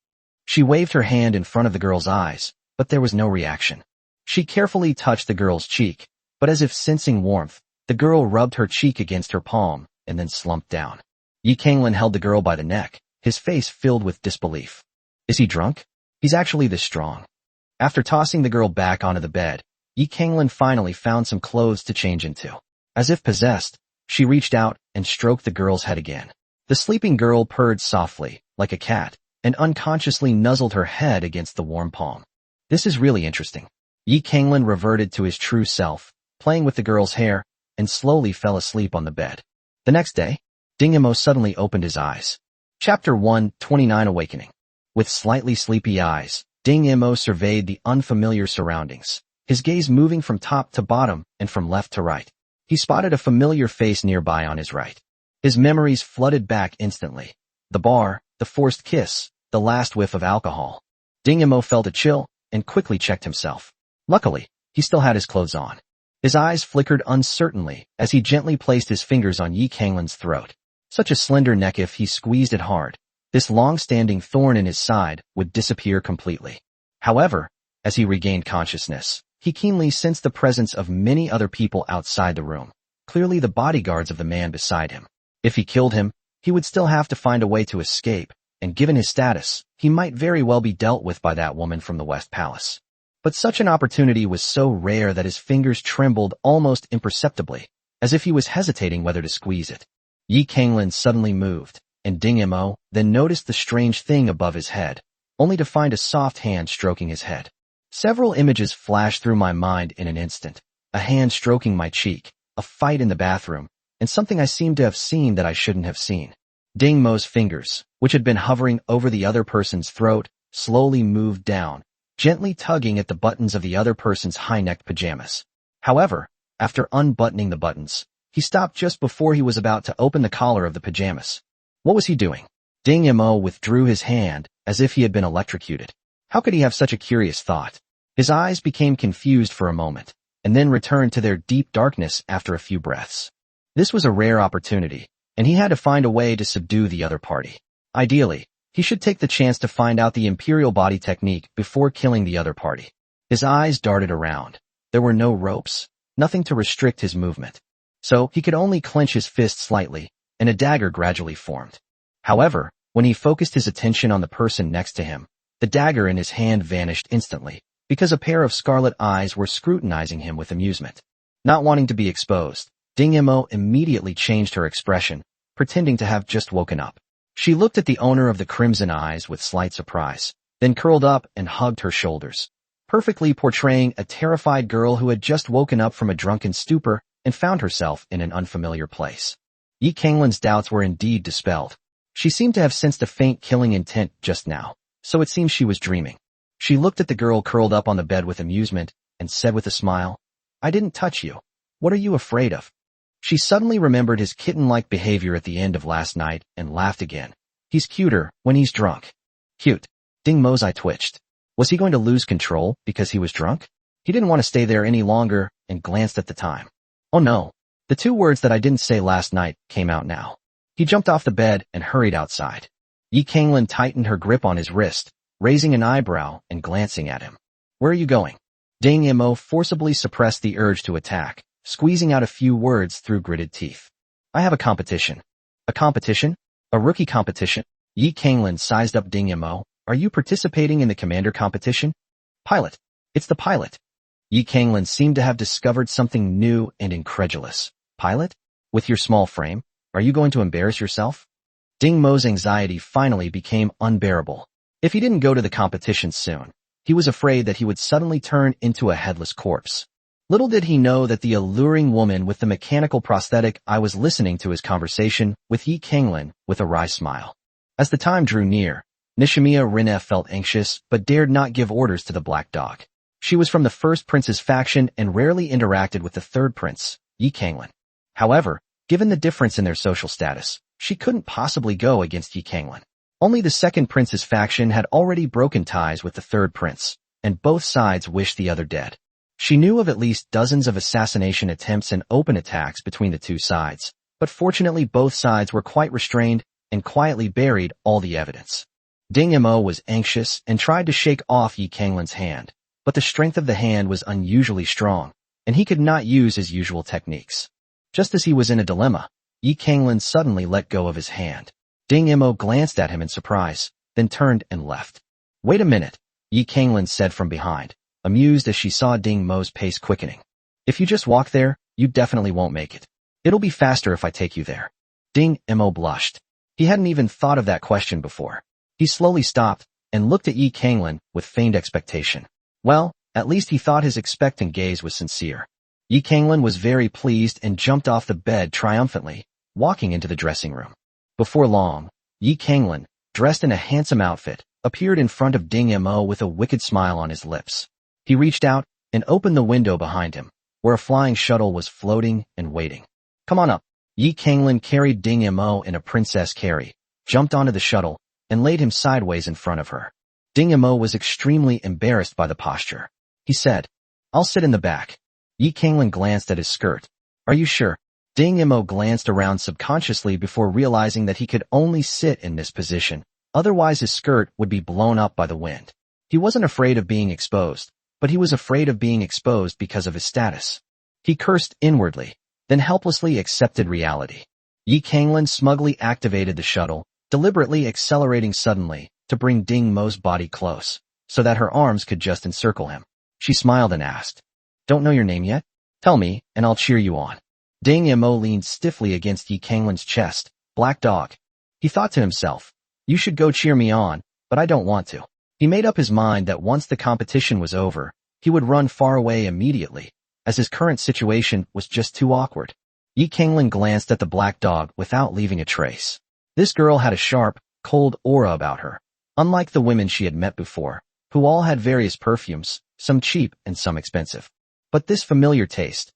She waved her hand in front of the girl's eyes, but there was no reaction. She carefully touched the girl's cheek, but as if sensing warmth, the girl rubbed her cheek against her palm and then slumped down. Yi Kanglin held the girl by the neck, his face filled with disbelief. Is he drunk? He's actually this strong. After tossing the girl back onto the bed, Yi Kanglin finally found some clothes to change into. As if possessed, she reached out and stroked the girl's head again. The sleeping girl purred softly, like a cat, and unconsciously nuzzled her head against the warm palm. This is really interesting. Yi Kanglin reverted to his true self, playing with the girl's hair, and slowly fell asleep on the bed. The next day, Ding Mo suddenly opened his eyes. Chapter 129 Awakening. With slightly sleepy eyes, Ding Mo surveyed the unfamiliar surroundings, his gaze moving from top to bottom and from left to right. He spotted a familiar face nearby on his right. His memories flooded back instantly. The bar, the forced kiss, the last whiff of alcohol. Ding Mo felt a chill and quickly checked himself. Luckily, he still had his clothes on. His eyes flickered uncertainly as he gently placed his fingers on Yi Kanglin's throat. Such a slender neck, if he squeezed it hard, this long-standing thorn in his side would disappear completely. However, as he regained consciousness, he keenly sensed the presence of many other people outside the room, clearly the bodyguards of the man beside him. If he killed him, he would still have to find a way to escape, and given his status, he might very well be dealt with by that woman from the West Palace. But such an opportunity was so rare that his fingers trembled almost imperceptibly, as if he was hesitating whether to squeeze it. Yi Kanglin suddenly moved, and Ding Mo then noticed the strange thing above his head, only to find a soft hand stroking his head. Several images flashed through my mind in an instant. A hand stroking my cheek, a fight in the bathroom, and something I seemed to have seen that I shouldn't have seen. Ding Mo's fingers, which had been hovering over the other person's throat, slowly moved down, gently tugging at the buttons of the other person's high-necked pajamas. However, after unbuttoning the buttons, he stopped just before he was about to open the collar of the pajamas. What was he doing? Ding Mo withdrew his hand, as if he had been electrocuted. How could he have such a curious thought? His eyes became confused for a moment, and then returned to their deep darkness after a few breaths. This was a rare opportunity, and he had to find a way to subdue the other party. Ideally, he should take the chance to find out the Imperial Body technique before killing the other party. His eyes darted around. There were no ropes, nothing to restrict his movement. So he could only clench his fist slightly, and a dagger gradually formed. However, when he focused his attention on the person next to him, the dagger in his hand vanished instantly, because a pair of scarlet eyes were scrutinizing him with amusement. Not wanting to be exposed, Ding Mo immediately changed her expression, pretending to have just woken up. She looked at the owner of the crimson eyes with slight surprise, then curled up and hugged her shoulders, perfectly portraying a terrified girl who had just woken up from a drunken stupor and found herself in an unfamiliar place. Yi Kanglin's doubts were indeed dispelled. She seemed to have sensed a faint killing intent just now, so it seemed she was dreaming. She looked at the girl curled up on the bed with amusement and said with a smile, "I didn't touch you. What are you afraid of?" She suddenly remembered his kitten-like behavior at the end of last night and laughed again. He's cuter when he's drunk. Cute. Ding Mo's eye twitched. Was he going to lose control because he was drunk? He didn't want to stay there any longer and glanced at the time. Oh no. The two words that I didn't say last night came out now. He jumped off the bed and hurried outside. Yi Kanglin tightened her grip on his wrist, raising an eyebrow and glancing at him. Where are you going? Ding Mo forcibly suppressed the urge to attack, squeezing out a few words through gritted teeth. I have a competition. A competition? A rookie competition? Yi Kanglin sized up Ding Mo. Are you participating in the commander competition? Pilot. It's the pilot. Yi Kanglin seemed to have discovered something new and incredulous. Pilot? With your small frame, are you going to embarrass yourself? Ding Mo's anxiety finally became unbearable. If he didn't go to the competition soon, he was afraid that he would suddenly turn into a headless corpse. Little did he know that the alluring woman with the mechanical prosthetic eye was listening to his conversation with Yi Kanglin with a wry smile. As the time drew near, Nishimiya Rinne felt anxious but dared not give orders to the black dog. She was from the first prince's faction and rarely interacted with the third prince, Yi Kanglin. However, given the difference in their social status, she couldn't possibly go against Yi Kanglin. Only the second prince's faction had already broken ties with the third prince, and both sides wished the other dead. She knew of at least dozens of assassination attempts and open attacks between the two sides, but fortunately both sides were quite restrained and quietly buried all the evidence. Ding Mo was anxious and tried to shake off Yi Kanglin's hand, but the strength of the hand was unusually strong, and he could not use his usual techniques. Just as he was in a dilemma, Yi Kanglin suddenly let go of his hand. Ding Mo glanced at him in surprise, then turned and left. Wait a minute, Yi Kanglin said from behind, amused as she saw Ding Mo's pace quickening. If you just walk there, you definitely won't make it. It'll be faster if I take you there. Ding Mo blushed. He hadn't even thought of that question before. He slowly stopped and looked at Yi Kanglin with feigned expectation. Well, at least he thought his expectant gaze was sincere. Yi Kanglin was very pleased and jumped off the bed triumphantly, walking into the dressing room. Before long, Yi Kanglin, dressed in a handsome outfit, appeared in front of Ding Mo with a wicked smile on his lips. He reached out and opened the window behind him, where a flying shuttle was floating and waiting. Come on up. Yi Kanglin carried Ding Mo in a princess carry, jumped onto the shuttle, and laid him sideways in front of her. Ding Mo was extremely embarrassed by the posture. He said, I'll sit in the back. Yi Kanglin glanced at his skirt. Are you sure? Ding Mo glanced around subconsciously before realizing that he could only sit in this position, otherwise his skirt would be blown up by the wind. He wasn't afraid of being exposed, but he was afraid of being exposed because of his status. He cursed inwardly, then helplessly accepted reality. Yi Kanglin smugly activated the shuttle, deliberately accelerating suddenly to bring Ding Mo's body close, so that her arms could just encircle him. She smiled and asked, Don't know your name yet? Tell me, and I'll cheer you on. Ding Mo leaned stiffly against Yi Kanglin's chest. Black dog. He thought to himself, You should go cheer me on, but I don't want to. He made up his mind that once the competition was over, he would run far away immediately, as his current situation was just too awkward. Yi Kanglin glanced at the black dog without leaving a trace. This girl had a sharp, cold aura about her, unlike the women she had met before, who all had various perfumes, some cheap and some expensive. But this familiar taste?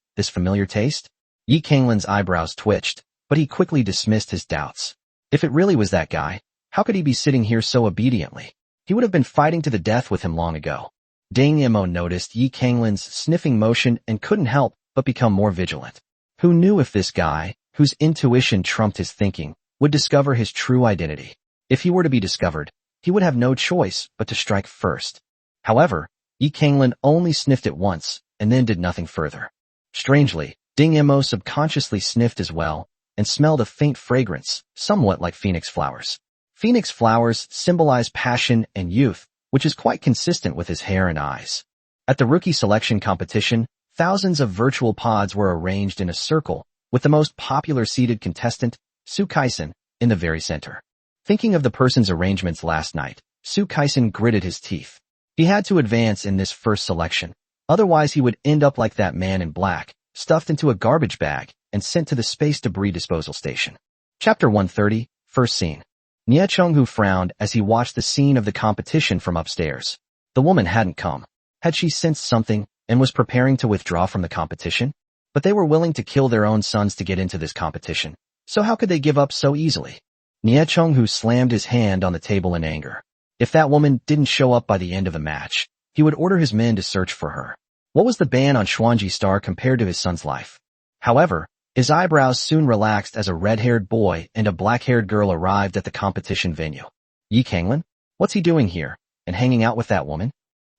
Yi Kanglin's eyebrows twitched, but he quickly dismissed his doubts. If it really was that guy, how could he be sitting here so obediently? He would have been fighting to the death with him long ago. Ding Mo noticed Yi Kanglin's sniffing motion and couldn't help but become more vigilant. Who knew if this guy, whose intuition trumped his thinking, would discover his true identity? If he were to be discovered, he would have no choice but to strike first. However, Yi Kanglin only sniffed it once and then did nothing further. Strangely, Ding Mo subconsciously sniffed as well and smelled a faint fragrance, somewhat like phoenix flowers. Phoenix flowers symbolize passion and youth, which is quite consistent with his hair and eyes. At the rookie selection competition, thousands of virtual pods were arranged in a circle, with the most popular seated contestant, Su Kaisen, in the very center. Thinking of the person's arrangements last night, Su Kaisen gritted his teeth. He had to advance in this first selection, otherwise he would end up like that man in black, stuffed into a garbage bag and sent to the space debris disposal station. Chapter 130, First Scene. Nie Chunghu frowned as he watched the scene of the competition from upstairs. The woman hadn't come. Had she sensed something and was preparing to withdraw from the competition? But they were willing to kill their own sons to get into this competition, so how could they give up so easily? Nie Chunghu slammed his hand on the table in anger. If that woman didn't show up by the end of the match, he would order his men to search for her. What was the ban on Xuanji Star compared to his son's life? However, his eyebrows soon relaxed as a red-haired boy and a black-haired girl arrived at the competition venue. Yi Kanglin? What's he doing here, and hanging out with that woman?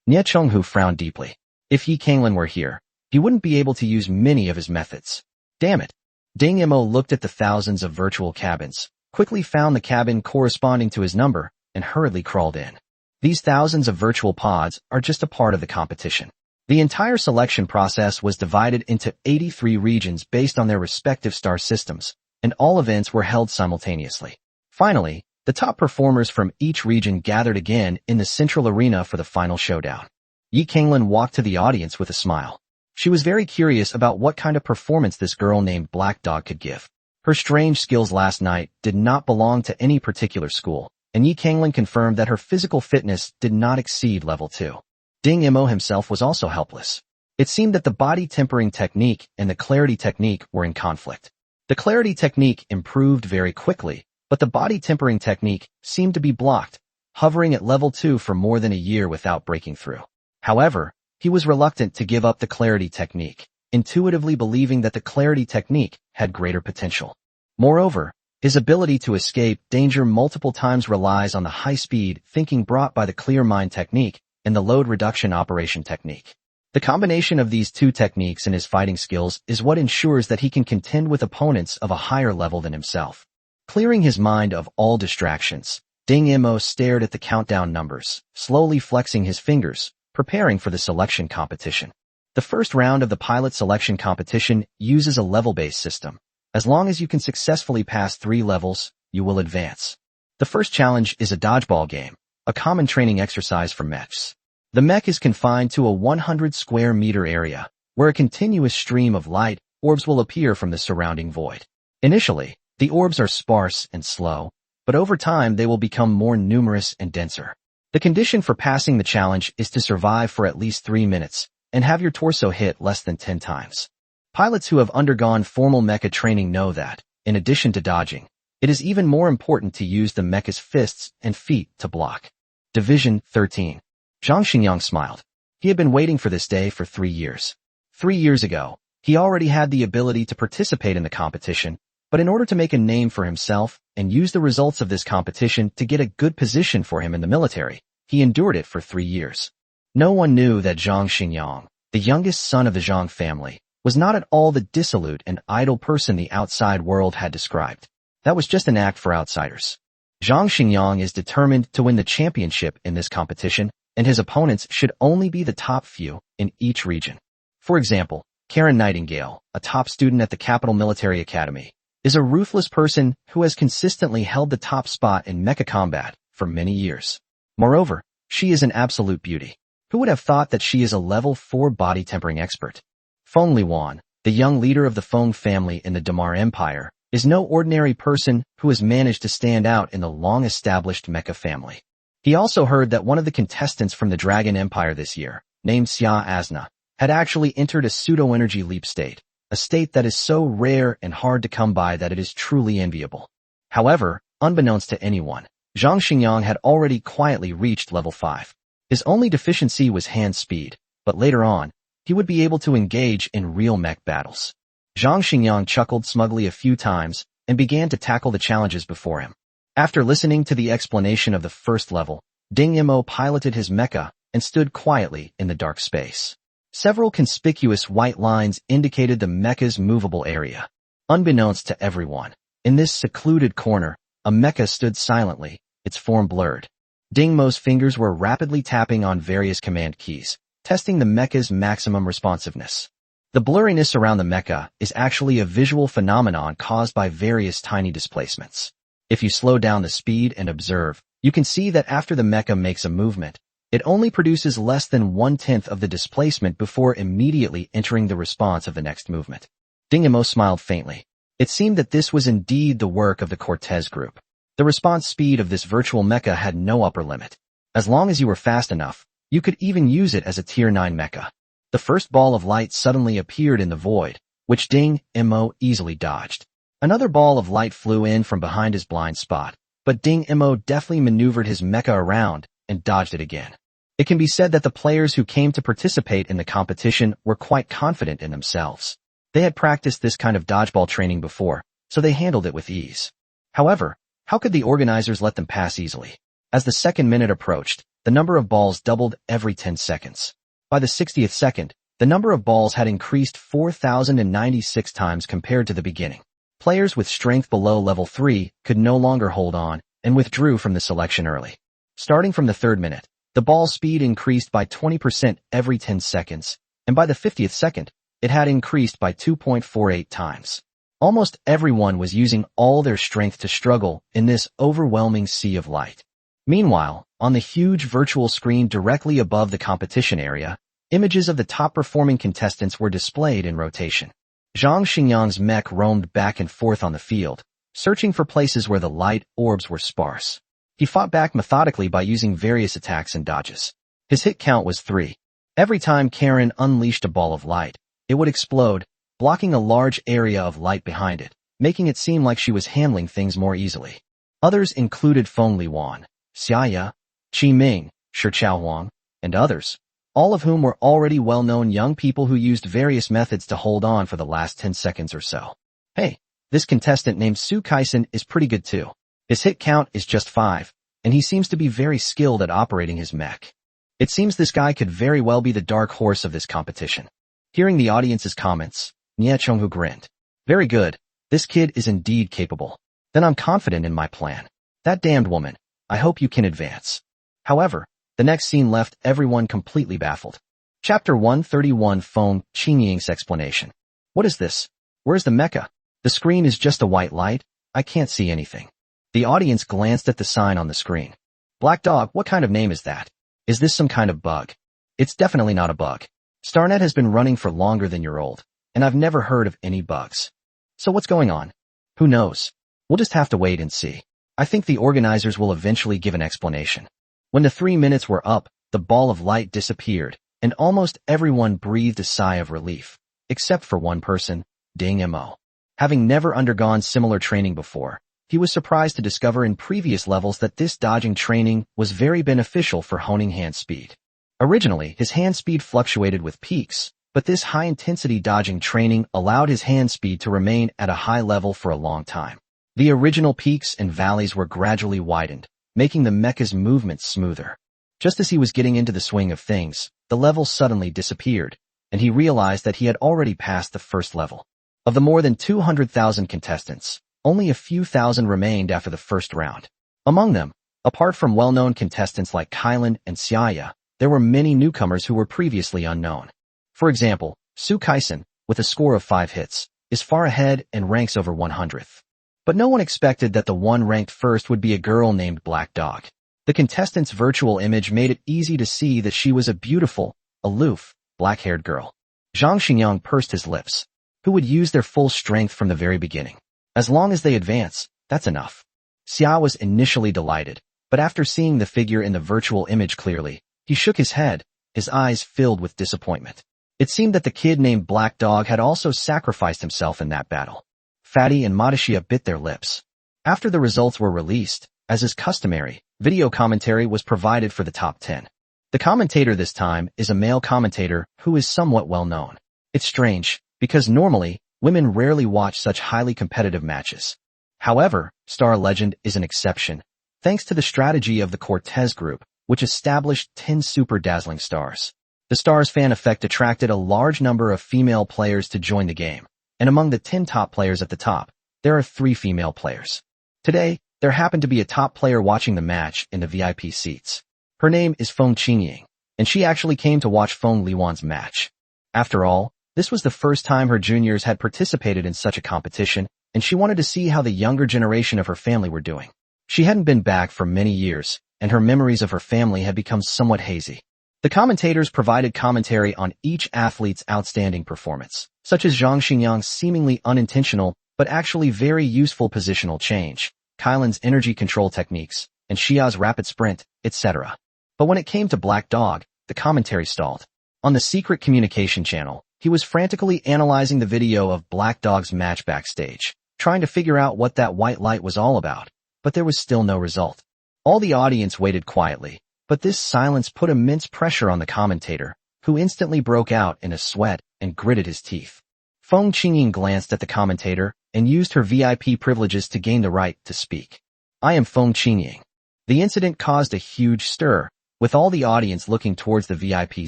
Nie Chunghu frowned deeply. If Yi Kanglin were here, he wouldn't be able to use many of his methods. Damn it. Ding Mo looked at the thousands of virtual cabins, quickly found the cabin corresponding to his number, and hurriedly crawled in. These thousands of virtual pods are just a part of the competition. The entire selection process was divided into 83 regions based on their respective star systems, and all events were held simultaneously. Finally, the top performers from each region gathered again in the central arena for the final showdown. Yi Kanglin walked to the audience with a smile. She was very curious about what kind of performance this girl named Black Dog could give. Her strange skills last night did not belong to any particular school, and Yi Kanglin confirmed that her physical fitness did not exceed level 2. Ding Mo himself was also helpless. It seemed that the body tempering technique and the clarity technique were in conflict. The clarity technique improved very quickly, but the body tempering technique seemed to be blocked, hovering at level 2 for more than a year without breaking through. However, he was reluctant to give up the clarity technique, intuitively believing that the clarity technique had greater potential. Moreover, his ability to escape danger multiple times relies on the high-speed thinking brought by the clear mind technique and the load reduction operation technique. The combination of these two techniques in his fighting skills is what ensures that he can contend with opponents of a higher level than himself. Clearing his mind of all distractions, Ding Mo stared at the countdown numbers, slowly flexing his fingers, preparing for the selection competition. The first round of the pilot selection competition uses a level-based system. As long as you can successfully pass 3 levels, you will advance. The first challenge is a dodgeball game, a common training exercise for mechs. The mech is confined to a 100 square meter area, where a continuous stream of light orbs will appear from the surrounding void. Initially, the orbs are sparse and slow, but over time they will become more numerous and denser. The condition for passing the challenge is to survive for at least 3 minutes, and have your torso hit less than 10 times. Pilots who have undergone formal mecha training know that, in addition to dodging, it is even more important to use the mecha's fists and feet to block. Division 13. Zhang Xingyang smiled. He had been waiting for this day for 3 years. 3 years ago, he already had the ability to participate in the competition, but in order to make a name for himself and use the results of this competition to get a good position for him in the military, he endured it for 3 years. No one knew that Zhang Xingyang, the youngest son of the Zhang family, was not at all the dissolute and idle person the outside world had described. That was just an act for outsiders. Zhang Xingyang is determined to win the championship in this competition, and his opponents should only be the top few in each region. For example, Karen Nightingale, a top student at the Capital Military Academy, is a ruthless person who has consistently held the top spot in mecha combat for many years. Moreover, she is an absolute beauty. Who would have thought that she is a level 4 body tempering expert? Feng Liwan, the young leader of the Feng family in the Damar Empire, is no ordinary person who has managed to stand out in the long-established mecha family. He also heard that one of the contestants from the Dragon Empire this year, named Xia Asna, had actually entered a pseudo-energy leap state, a state that is so rare and hard to come by that it is truly enviable. However, unbeknownst to anyone, Zhang Xingyang had already quietly reached level 5. His only deficiency was hand speed, but later on, he would be able to engage in real mech battles. Zhang Xingyang chuckled smugly a few times and began to tackle the challenges before him. After listening to the explanation of the first level, Ding Mo piloted his mecha and stood quietly in the dark space. Several conspicuous white lines indicated the mecha's movable area. Unbeknownst to everyone, in this secluded corner, a mecha stood silently, its form blurred. Ding Mo's fingers were rapidly tapping on various command keys, testing the mecha's maximum responsiveness. The blurriness around the mecha is actually a visual phenomenon caused by various tiny displacements. If you slow down the speed and observe, you can see that after the mecha makes a movement, it only produces less than 1/10 of the displacement before immediately entering the response of the next movement. Dingemo smiled faintly. It seemed that this was indeed the work of the Cortez group. The response speed of this virtual mecha had no upper limit. As long as you were fast enough, you could even use it as a Tier 9 mecha. The first ball of light suddenly appeared in the void, which Dingemo easily dodged. Another ball of light flew in from behind his blind spot, but Dingemo deftly maneuvered his mecha around and dodged it again. It can be said that the players who came to participate in the competition were quite confident in themselves. They had practiced this kind of dodgeball training before, so they handled it with ease. However, how could the organizers let them pass easily? As the second minute approached, the number of balls doubled every 10 seconds. By the 60th second, the number of balls had increased 4,096 times compared to the beginning. Players with strength below level 3 could no longer hold on and withdrew from the selection early. Starting from the third minute, the ball speed increased by 20% every 10 seconds, and by the 50th second, it had increased by 2.48 times. Almost everyone was using all their strength to struggle in this overwhelming sea of light. Meanwhile, on the huge virtual screen directly above the competition area, images of the top-performing contestants were displayed in rotation. Zhang Xingyang's mech roamed back and forth on the field, searching for places where the light orbs were sparse. He fought back methodically by using various attacks and dodges. His hit count was 3. Every time Karen unleashed a ball of light, it would explode, blocking a large area of light behind it, making it seem like she was handling things more easily. Others included Feng Liwan, Xiaya, Qi Ming, Shi Chaohuang, and others, all of whom were already well-known young people who used various methods to hold on for the last 10 seconds or so. Hey, this contestant named Su Kaisen is pretty good too. His hit count is just 5, and he seems to be very skilled at operating his mech. It seems this guy could very well be the dark horse of this competition. Hearing the audience's comments, Nie Chonghu grinned. Very good, this kid is indeed capable. Then I'm confident in my plan. That damned woman, I hope you can advance. However, the next scene left everyone completely baffled. Chapter 131 Feng Qingying's explanation. What is this? Where's the mecha? The screen is just a white light, I can't see anything. The audience glanced at the sign on the screen. Black Dog, what kind of name is that? Is this some kind of bug? It's definitely not a bug. StarNet has been running for longer than you're old, and I've never heard of any bugs. So what's going on? Who knows? We'll just have to wait and see. I think the organizers will eventually give an explanation. When the 3 minutes were up, the ball of light disappeared, and almost everyone breathed a sigh of relief, except for one person, Dingemo. Having never undergone similar training before, he was surprised to discover in previous levels that this dodging training was very beneficial for honing hand speed. Originally, his hand speed fluctuated with peaks, but this high-intensity dodging training allowed his hand speed to remain at a high level for a long time. The original peaks and valleys were gradually widened, making the mecha's movements smoother. Just as he was getting into the swing of things, the level suddenly disappeared, and he realized that he had already passed the first level. Of the more than 200,000 contestants, only a few thousand remained after the first round. Among them, apart from well-known contestants like Kylan and Xiaya, there were many newcomers who were previously unknown. For example, Su Kaisen, with a score of 5 hits, is far ahead and ranks over 100th. But no one expected that the one ranked first would be a girl named Black Dog. The contestant's virtual image made it easy to see that she was a beautiful, aloof, black-haired girl. Zhang Xingyang pursed his lips. Who would use their full strength from the very beginning? As long as they advance, that's enough. Xia was initially delighted, but after seeing the figure in the virtual image clearly, he shook his head, his eyes filled with disappointment. It seemed that the kid named Black Dog had also sacrificed himself in that battle. Fatty and Modishia bit their lips. After the results were released, as is customary, video commentary was provided for the top 10. The commentator this time is a male commentator who is somewhat well known. It's strange, because normally, women rarely watch such highly competitive matches. However, Star Legend is an exception, thanks to the strategy of the Cortez group, which established 10 super dazzling stars. The stars fan effect attracted a large number of female players to join the game, and among the 10 top players at the top, there are 3 female players. Today, there happened to be a top player watching the match in the VIP seats. Her name is Feng Qingying. and she actually came to watch Feng Liwan's match. After all, this was the first time her juniors had participated in such a competition, and she wanted to see how the younger generation of her family were doing. She hadn't been back for many years, and her memories of her family had become somewhat hazy. The commentators provided commentary on each athlete's outstanding performance, such as Zhang Xinyang's seemingly unintentional but actually very useful positional change, Kylan's energy control techniques, and Xia's rapid sprint, etc. But when it came to Black Dog, the commentary stalled. On the secret communication channel, he was frantically analyzing the video of Black Dog's match backstage, trying to figure out what that white light was all about, but there was still no result. All the audience waited quietly, but this silence put immense pressure on the commentator, who instantly broke out in a sweat and gritted his teeth. Feng Qingying glanced at the commentator and used her VIP privileges to gain the right to speak. I am Feng Qingying. The incident caused a huge stir, with all the audience looking towards the VIP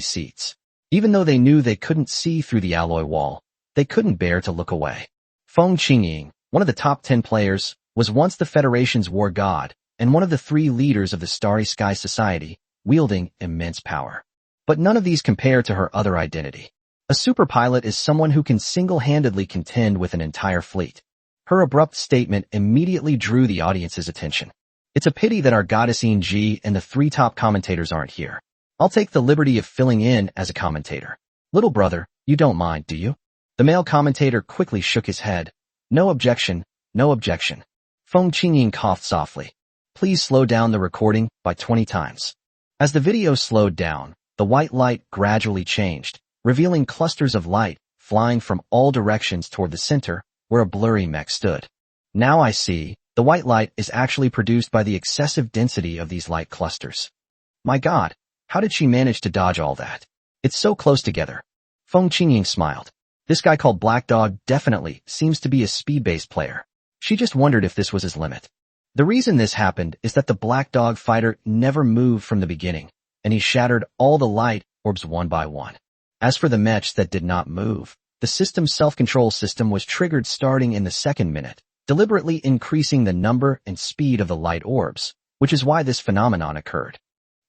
seats. Even though they knew they couldn't see through the alloy wall, they couldn't bear to look away. Feng Qingying, one of the top 10 players, was once the Federation's war god, and one of the 3 leaders of the Starry Sky Society, wielding immense power. But none of these compare to her other identity. A super pilot is someone who can single-handedly contend with an entire fleet. Her abrupt statement immediately drew the audience's attention. It's a pity that our goddess Ji and the 3 top commentators aren't here. I'll take the liberty of filling in as a commentator. Little brother, you don't mind, do you? The male commentator quickly shook his head. No objection, no objection. Feng Qingying coughed softly. Please slow down the recording by 20 times. As the video slowed down, the white light gradually changed, revealing clusters of light flying from all directions toward the center, where a blurry mech stood. Now I see, the white light is actually produced by the excessive density of these light clusters. My God, how did she manage to dodge all that? It's so close together. Feng Qingying smiled. This guy called Black Dog definitely seems to be a speed-based player. She just wondered if this was his limit. The reason this happened is that the Black Dog fighter never moved from the beginning, and he shattered all the light orbs one by one. As for the mechs that did not move, the system's self-control system was triggered starting in the 2nd minute, deliberately increasing the number and speed of the light orbs, which is why this phenomenon occurred.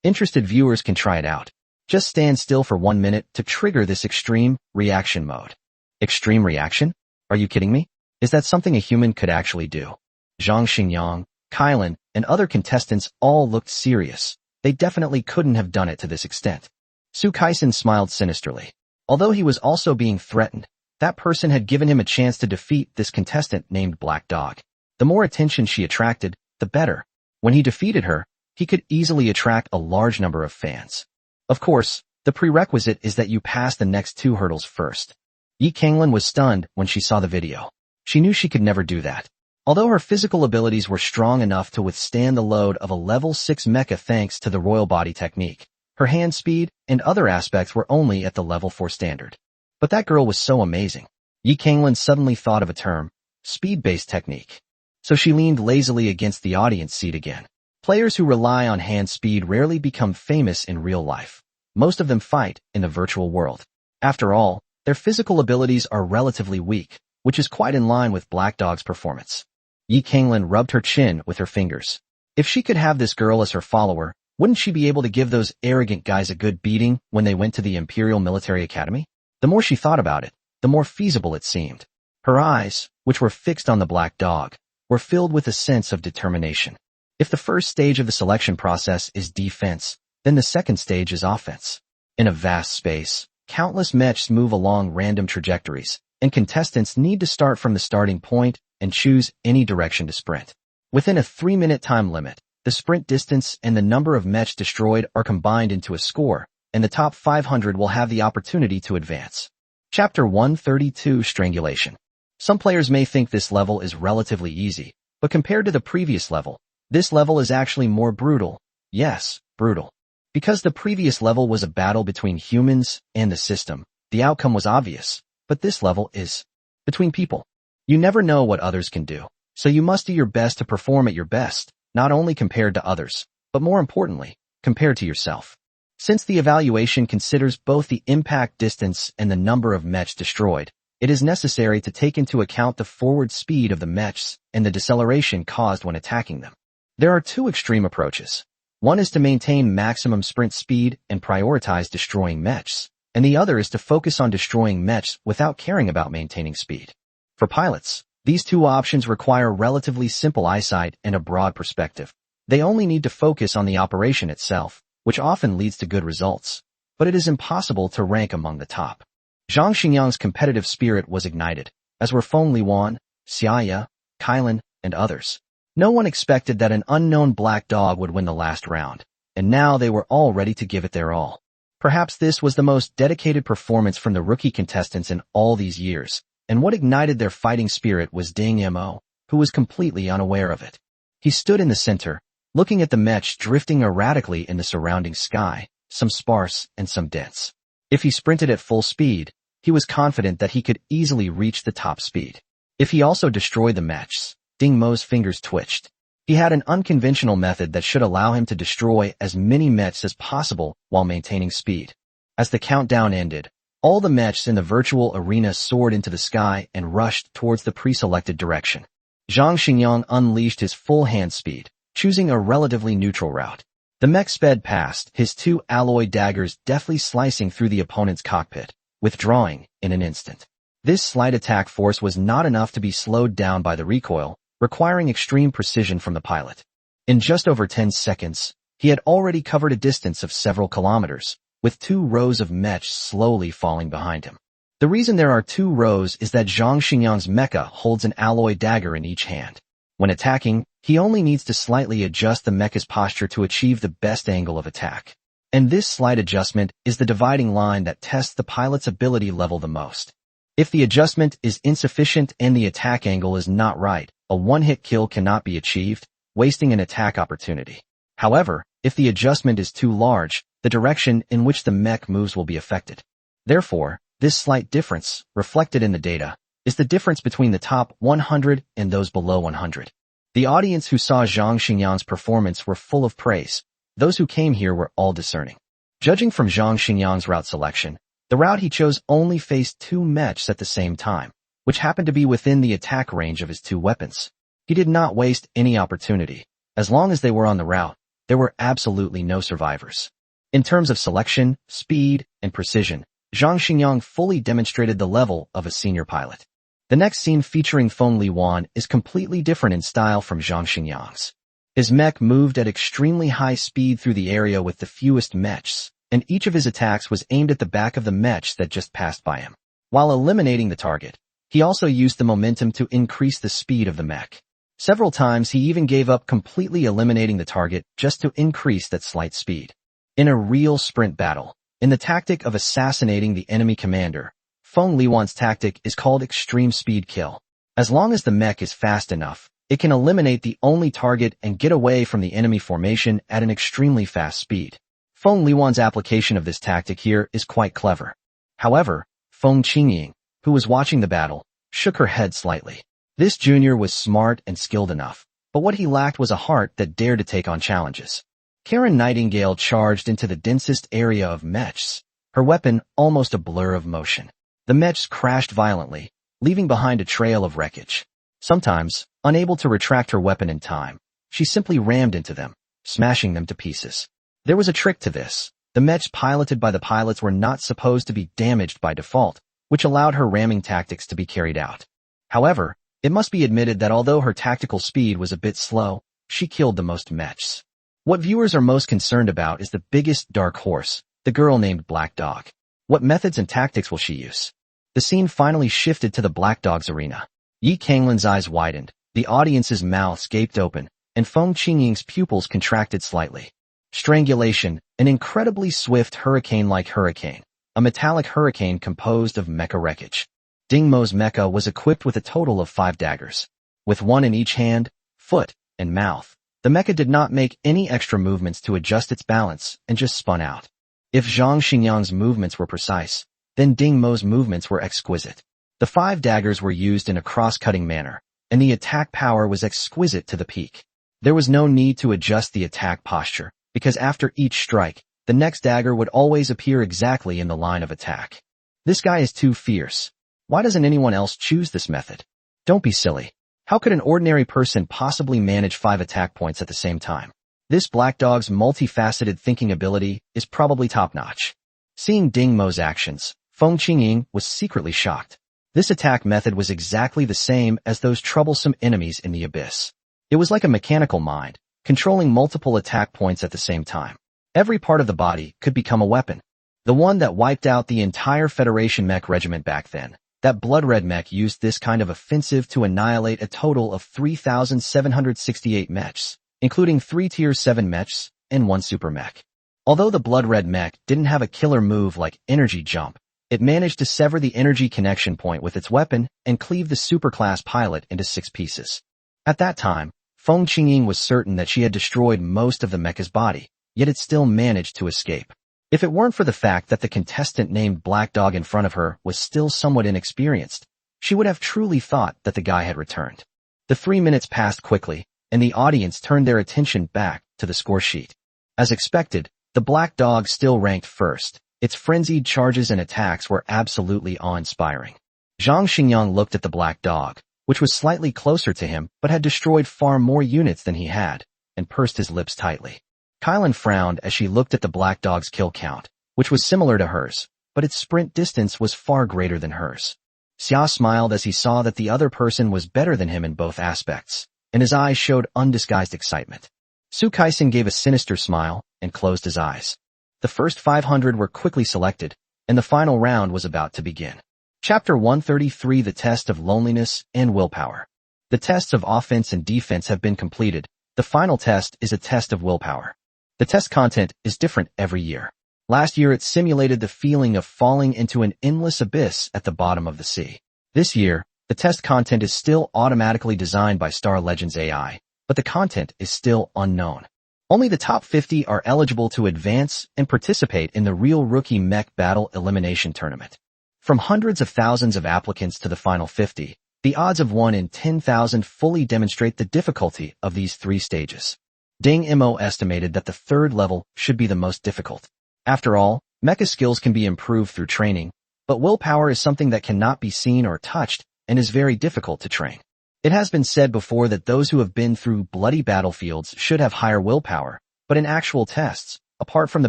Interested viewers can try it out. Just stand still for 1 minute to trigger this extreme reaction mode. Extreme reaction? Are you kidding me? Is that something a human could actually do? Zhang Xinyang, Kylan, and other contestants all looked serious. They definitely couldn't have done it to this extent. Su Kaisen smiled sinisterly. Although he was also being threatened, that person had given him a chance to defeat this contestant named Black Dog. The more attention she attracted, the better. When he defeated her, he could easily attract a large number of fans. Of course, the prerequisite is that you pass the next 2 hurdles first. Yi Kanglin was stunned when she saw the video. She knew she could never do that. Although her physical abilities were strong enough to withstand the load of a level 6 mecha thanks to the royal body technique, her hand speed and other aspects were only at the level 4 standard. But that girl was so amazing. Yi Kanglin suddenly thought of a term, speed-based technique. So she leaned lazily against the audience seat again. Players who rely on hand speed rarely become famous in real life. Most of them fight in the virtual world. After all, their physical abilities are relatively weak, which is quite in line with Black Dog's performance. Yi Kanglin rubbed her chin with her fingers. If she could have this girl as her follower, wouldn't she be able to give those arrogant guys a good beating when they went to the Imperial Military Academy? The more she thought about it, the more feasible it seemed. Her eyes, which were fixed on the Black Dog, were filled with a sense of determination. If the first stage of the selection process is defense, then the second stage is offense. In a vast space, countless mechs move along random trajectories, and contestants need to start from the starting point and choose any direction to sprint. Within a 3-minute time limit, the sprint distance and the number of mechs destroyed are combined into a score, and the top 500 will have the opportunity to advance. Chapter 132 Strangulation. Some players may think this level is relatively easy, but compared to the previous level, this level is actually more brutal. Yes, brutal. Because the previous level was a battle between humans and the system, the outcome was obvious, but this level is between people. You never know what others can do, so you must do your best to perform at your best, not only compared to others, but more importantly, compared to yourself. Since the evaluation considers both the impact distance and the number of mechs destroyed, it is necessary to take into account the forward speed of the mechs and the deceleration caused when attacking them. There are 2 extreme approaches. One is to maintain maximum sprint speed and prioritize destroying mechs, and the other is to focus on destroying mechs without caring about maintaining speed. For pilots, these two options require relatively simple eyesight and a broad perspective. They only need to focus on the operation itself, which often leads to good results, but it is impossible to rank among the top. Zhang Xingyang's competitive spirit was ignited, as were Feng Liwan, Xiaya, Kailan, and others. No one expected that an unknown black dog would win the last round, and now they were all ready to give it their all. Perhaps this was the most dedicated performance from the rookie contestants in all these years, and what ignited their fighting spirit was Ding Mo, who was completely unaware of it. He stood in the center, looking at the mech drifting erratically in the surrounding sky, some sparse and some dense. If he sprinted at full speed, he was confident that he could easily reach the top speed. If he also destroyed the mechs, Ding Mo's fingers twitched. He had an unconventional method that should allow him to destroy as many mechs as possible while maintaining speed. As the countdown ended, all the mechs in the virtual arena soared into the sky and rushed towards the pre-selected direction. Zhang Xingyang unleashed his full hand speed, choosing a relatively neutral route. The mech sped past, his two alloy daggers deftly slicing through the opponent's cockpit, withdrawing in an instant. This slight attack force was not enough to be slowed down by the recoil, requiring extreme precision from the pilot. In just over 10 seconds, he had already covered a distance of several kilometers, with 2 rows of mechs slowly falling behind him. The reason there are 2 rows is that Zhang Xingyang's mecha holds an alloy dagger in each hand. When attacking, he only needs to slightly adjust the mecha's posture to achieve the best angle of attack. And this slight adjustment is the dividing line that tests the pilot's ability level the most. If the adjustment is insufficient and the attack angle is not right, a one-hit kill cannot be achieved, wasting an attack opportunity. However, if the adjustment is too large, the direction in which the mech moves will be affected. Therefore, this slight difference, reflected in the data, is the difference between the top 100 and those below 100. The audience who saw Zhang Xingyang's performance were full of praise. Those who came here were all discerning. Judging from Zhang Xingyang's route selection, the route he chose only faced 2 mechs at the same time, which happened to be within the attack range of his 2 weapons. He did not waste any opportunity. As long as they were on the route, there were absolutely no survivors. In terms of selection, speed, and precision, Zhang Xingyang fully demonstrated the level of a senior pilot. The next scene featuring Feng Liwan is completely different in style from Zhang Xingyang's. His mech moved at extremely high speed through the area with the fewest mechs, and each of his attacks was aimed at the back of the mech that just passed by him. While eliminating the target, he also used the momentum to increase the speed of the mech. Several times he even gave up completely eliminating the target just to increase that slight speed. In a real sprint battle, in the tactic of assassinating the enemy commander, Feng Liwan's tactic is called extreme speed kill. As long as the mech is fast enough, it can eliminate the only target and get away from the enemy formation at an extremely fast speed. Feng Liwan's application of this tactic here is quite clever. However, Feng Qingying, who was watching the battle, shook her head slightly. This junior was smart and skilled enough, but what he lacked was a heart that dared to take on challenges. Karen Nightingale charged into the densest area of mechs, her weapon almost a blur of motion. The mechs crashed violently, leaving behind a trail of wreckage. Sometimes, unable to retract her weapon in time, she simply rammed into them, smashing them to pieces. There was a trick to this. The mechs piloted by the pilots were not supposed to be damaged by default, which allowed her ramming tactics to be carried out. However, it must be admitted that although her tactical speed was a bit slow, she killed the most mechs. What viewers are most concerned about is the biggest dark horse, the girl named Black Dog. What methods and tactics will she use? The scene finally shifted to the Black Dog's arena. Yi Kanglin's eyes widened, the audience's mouths gaped open, and Feng Qingying's pupils contracted slightly. Strangulation, an incredibly swift hurricane-like hurricane, a metallic hurricane composed of mecha wreckage. Ding Mo's mecha was equipped with a total of 5 daggers. With one in each hand, foot, and mouth, the mecha did not make any extra movements to adjust its balance and just spun out. If Zhang Xingyang's movements were precise, then Ding Mo's movements were exquisite. The 5 daggers were used in a cross-cutting manner, and the attack power was exquisite to the peak. There was no need to adjust the attack posture, because after each strike, the next dagger would always appear exactly in the line of attack. This guy is too fierce. Why doesn't anyone else choose this method? Don't be silly. How could an ordinary person possibly manage 5 attack points at the same time? This black dog's multifaceted thinking ability is probably top-notch. Seeing Ding Mo's actions, Feng Qingying was secretly shocked. This attack method was exactly the same as those troublesome enemies in the abyss. It was like a mechanical mind, controlling multiple attack points at the same time. Every part of the body could become a weapon. The one that wiped out the entire Federation mech regiment back then, that blood-red mech used this kind of offensive to annihilate a total of 3,768 mechs, including 3 Tier 7 mechs and 1 super mech. Although the blood-red mech didn't have a killer move like energy jump, it managed to sever the energy connection point with its weapon and cleave the superclass pilot into 6 pieces. At that time, Feng Qingying was certain that she had destroyed most of the mecha's body, yet it still managed to escape. If it weren't for the fact that the contestant named Black Dog in front of her was still somewhat inexperienced, she would have truly thought that the guy had returned. The 3 minutes passed quickly, and the audience turned their attention back to the score sheet. As expected, the Black Dog still ranked first. Its frenzied charges and attacks were absolutely awe-inspiring. Zhang Xingyang looked at the Black Dog, which was slightly closer to him but had destroyed far more units than he had, and pursed his lips tightly. Kylan frowned as she looked at the Black Dog's kill count, which was similar to hers, but its sprint distance was far greater than hers. Xia smiled as he saw that the other person was better than him in both aspects, and his eyes showed undisguised excitement. Su Kaisen gave a sinister smile and closed his eyes. The first 500 were quickly selected, and the final round was about to begin. Chapter 133: The Test of Loneliness and Willpower. The tests of offense and defense have been completed. The final test is a test of willpower. The test content is different every year. Last year it simulated the feeling of falling into an endless abyss at the bottom of the sea. This year, the test content is still automatically designed by Star Legends AI, but the content is still unknown. Only the top 50 are eligible to advance and participate in the Real Rookie Mech Battle Elimination Tournament. From hundreds of thousands of applicants to the final 50, the odds of 1 in 10,000 fully demonstrate the difficulty of these 3 stages. Ding Mo estimated that the 3rd level should be the most difficult. After all, mecha skills can be improved through training, but willpower is something that cannot be seen or touched and is very difficult to train. It has been said before that those who have been through bloody battlefields should have higher willpower, but in actual tests, apart from the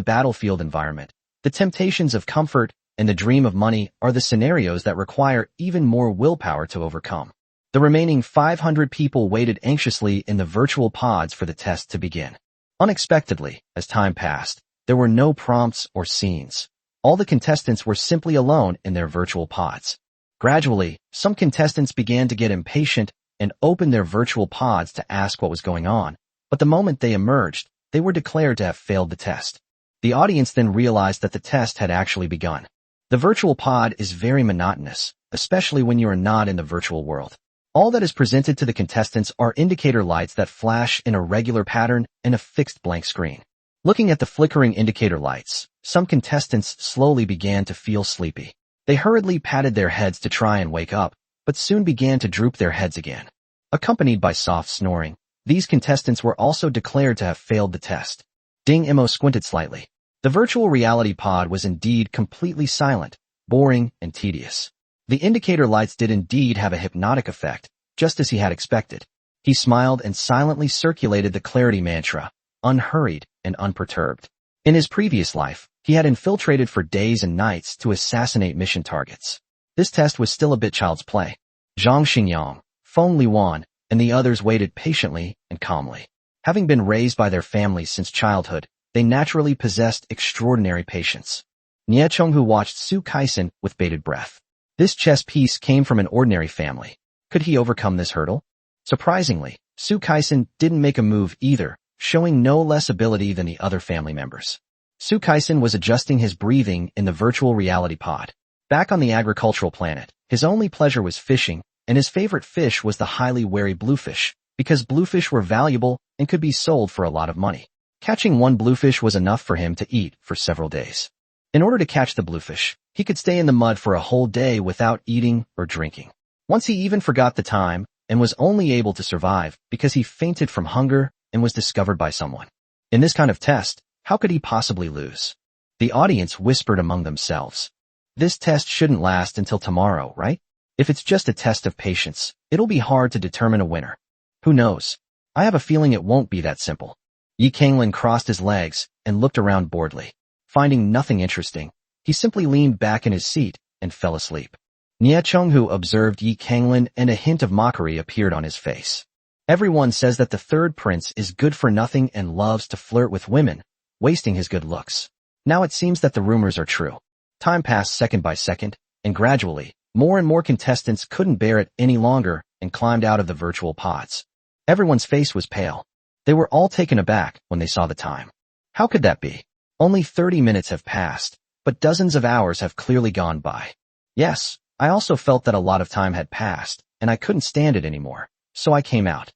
battlefield environment, the temptations of comfort and the dream of money are the scenarios that require even more willpower to overcome. The remaining 500 people waited anxiously in the virtual pods for the test to begin. Unexpectedly, as time passed, there were no prompts or scenes. All the contestants were simply alone in their virtual pods. Gradually, some contestants began to get impatient and opened their virtual pods to ask what was going on, but the moment they emerged, they were declared to have failed the test. The audience then realized that the test had actually begun. The virtual pod is very monotonous, especially when you are not in the virtual world. All that is presented to the contestants are indicator lights that flash in a regular pattern and a fixed blank screen. Looking at the flickering indicator lights, some contestants slowly began to feel sleepy. They hurriedly patted their heads to try and wake up, but soon began to droop their heads again. Accompanied by soft snoring, these contestants were also declared to have failed the test. Ding Mo squinted slightly. The virtual reality pod was indeed completely silent, boring, and tedious. The indicator lights did indeed have a hypnotic effect, just as he had expected. He smiled and silently circulated the clarity mantra, unhurried and unperturbed. In his previous life, he had infiltrated for days and nights to assassinate mission targets. This test was still a bit child's play. Zhang Xingyang, Feng Liwan, and the others waited patiently and calmly. Having been raised by their families since childhood, they naturally possessed extraordinary patience. Nie Chonghu watched Su Kaisen with bated breath. This chess piece came from an ordinary family. Could he overcome this hurdle? Surprisingly, Su Kaisen didn't make a move either, showing no less ability than the other family members. Su Kaisen was adjusting his breathing in the virtual reality pod. Back on the agricultural planet, his only pleasure was fishing, and his favorite fish was the highly wary bluefish, because bluefish were valuable and could be sold for a lot of money. Catching one bluefish was enough for him to eat for several days. In order to catch the bluefish, he could stay in the mud for a whole day without eating or drinking. Once he even forgot the time and was only able to survive because he fainted from hunger and was discovered by someone. In this kind of test, how could he possibly lose? The audience whispered among themselves. This test shouldn't last until tomorrow, right? If it's just a test of patience, it'll be hard to determine a winner. Who knows? I have a feeling it won't be that simple. Yi Kanglin crossed his legs and looked around boredly. Finding nothing interesting, he simply leaned back in his seat and fell asleep. Nie Chonghu observed Yi Kanglin and a hint of mockery appeared on his face. Everyone says that the third prince is good for nothing and loves to flirt with women, wasting his good looks. Now it seems that the rumors are true. Time passed second by second, and gradually, more and more contestants couldn't bear it any longer and climbed out of the virtual pods. Everyone's face was pale. They were all taken aback when they saw the time. How could that be? Only 30 minutes have passed, but dozens of hours have clearly gone by. Yes, I also felt that a lot of time had passed, and I couldn't stand it anymore, so I came out.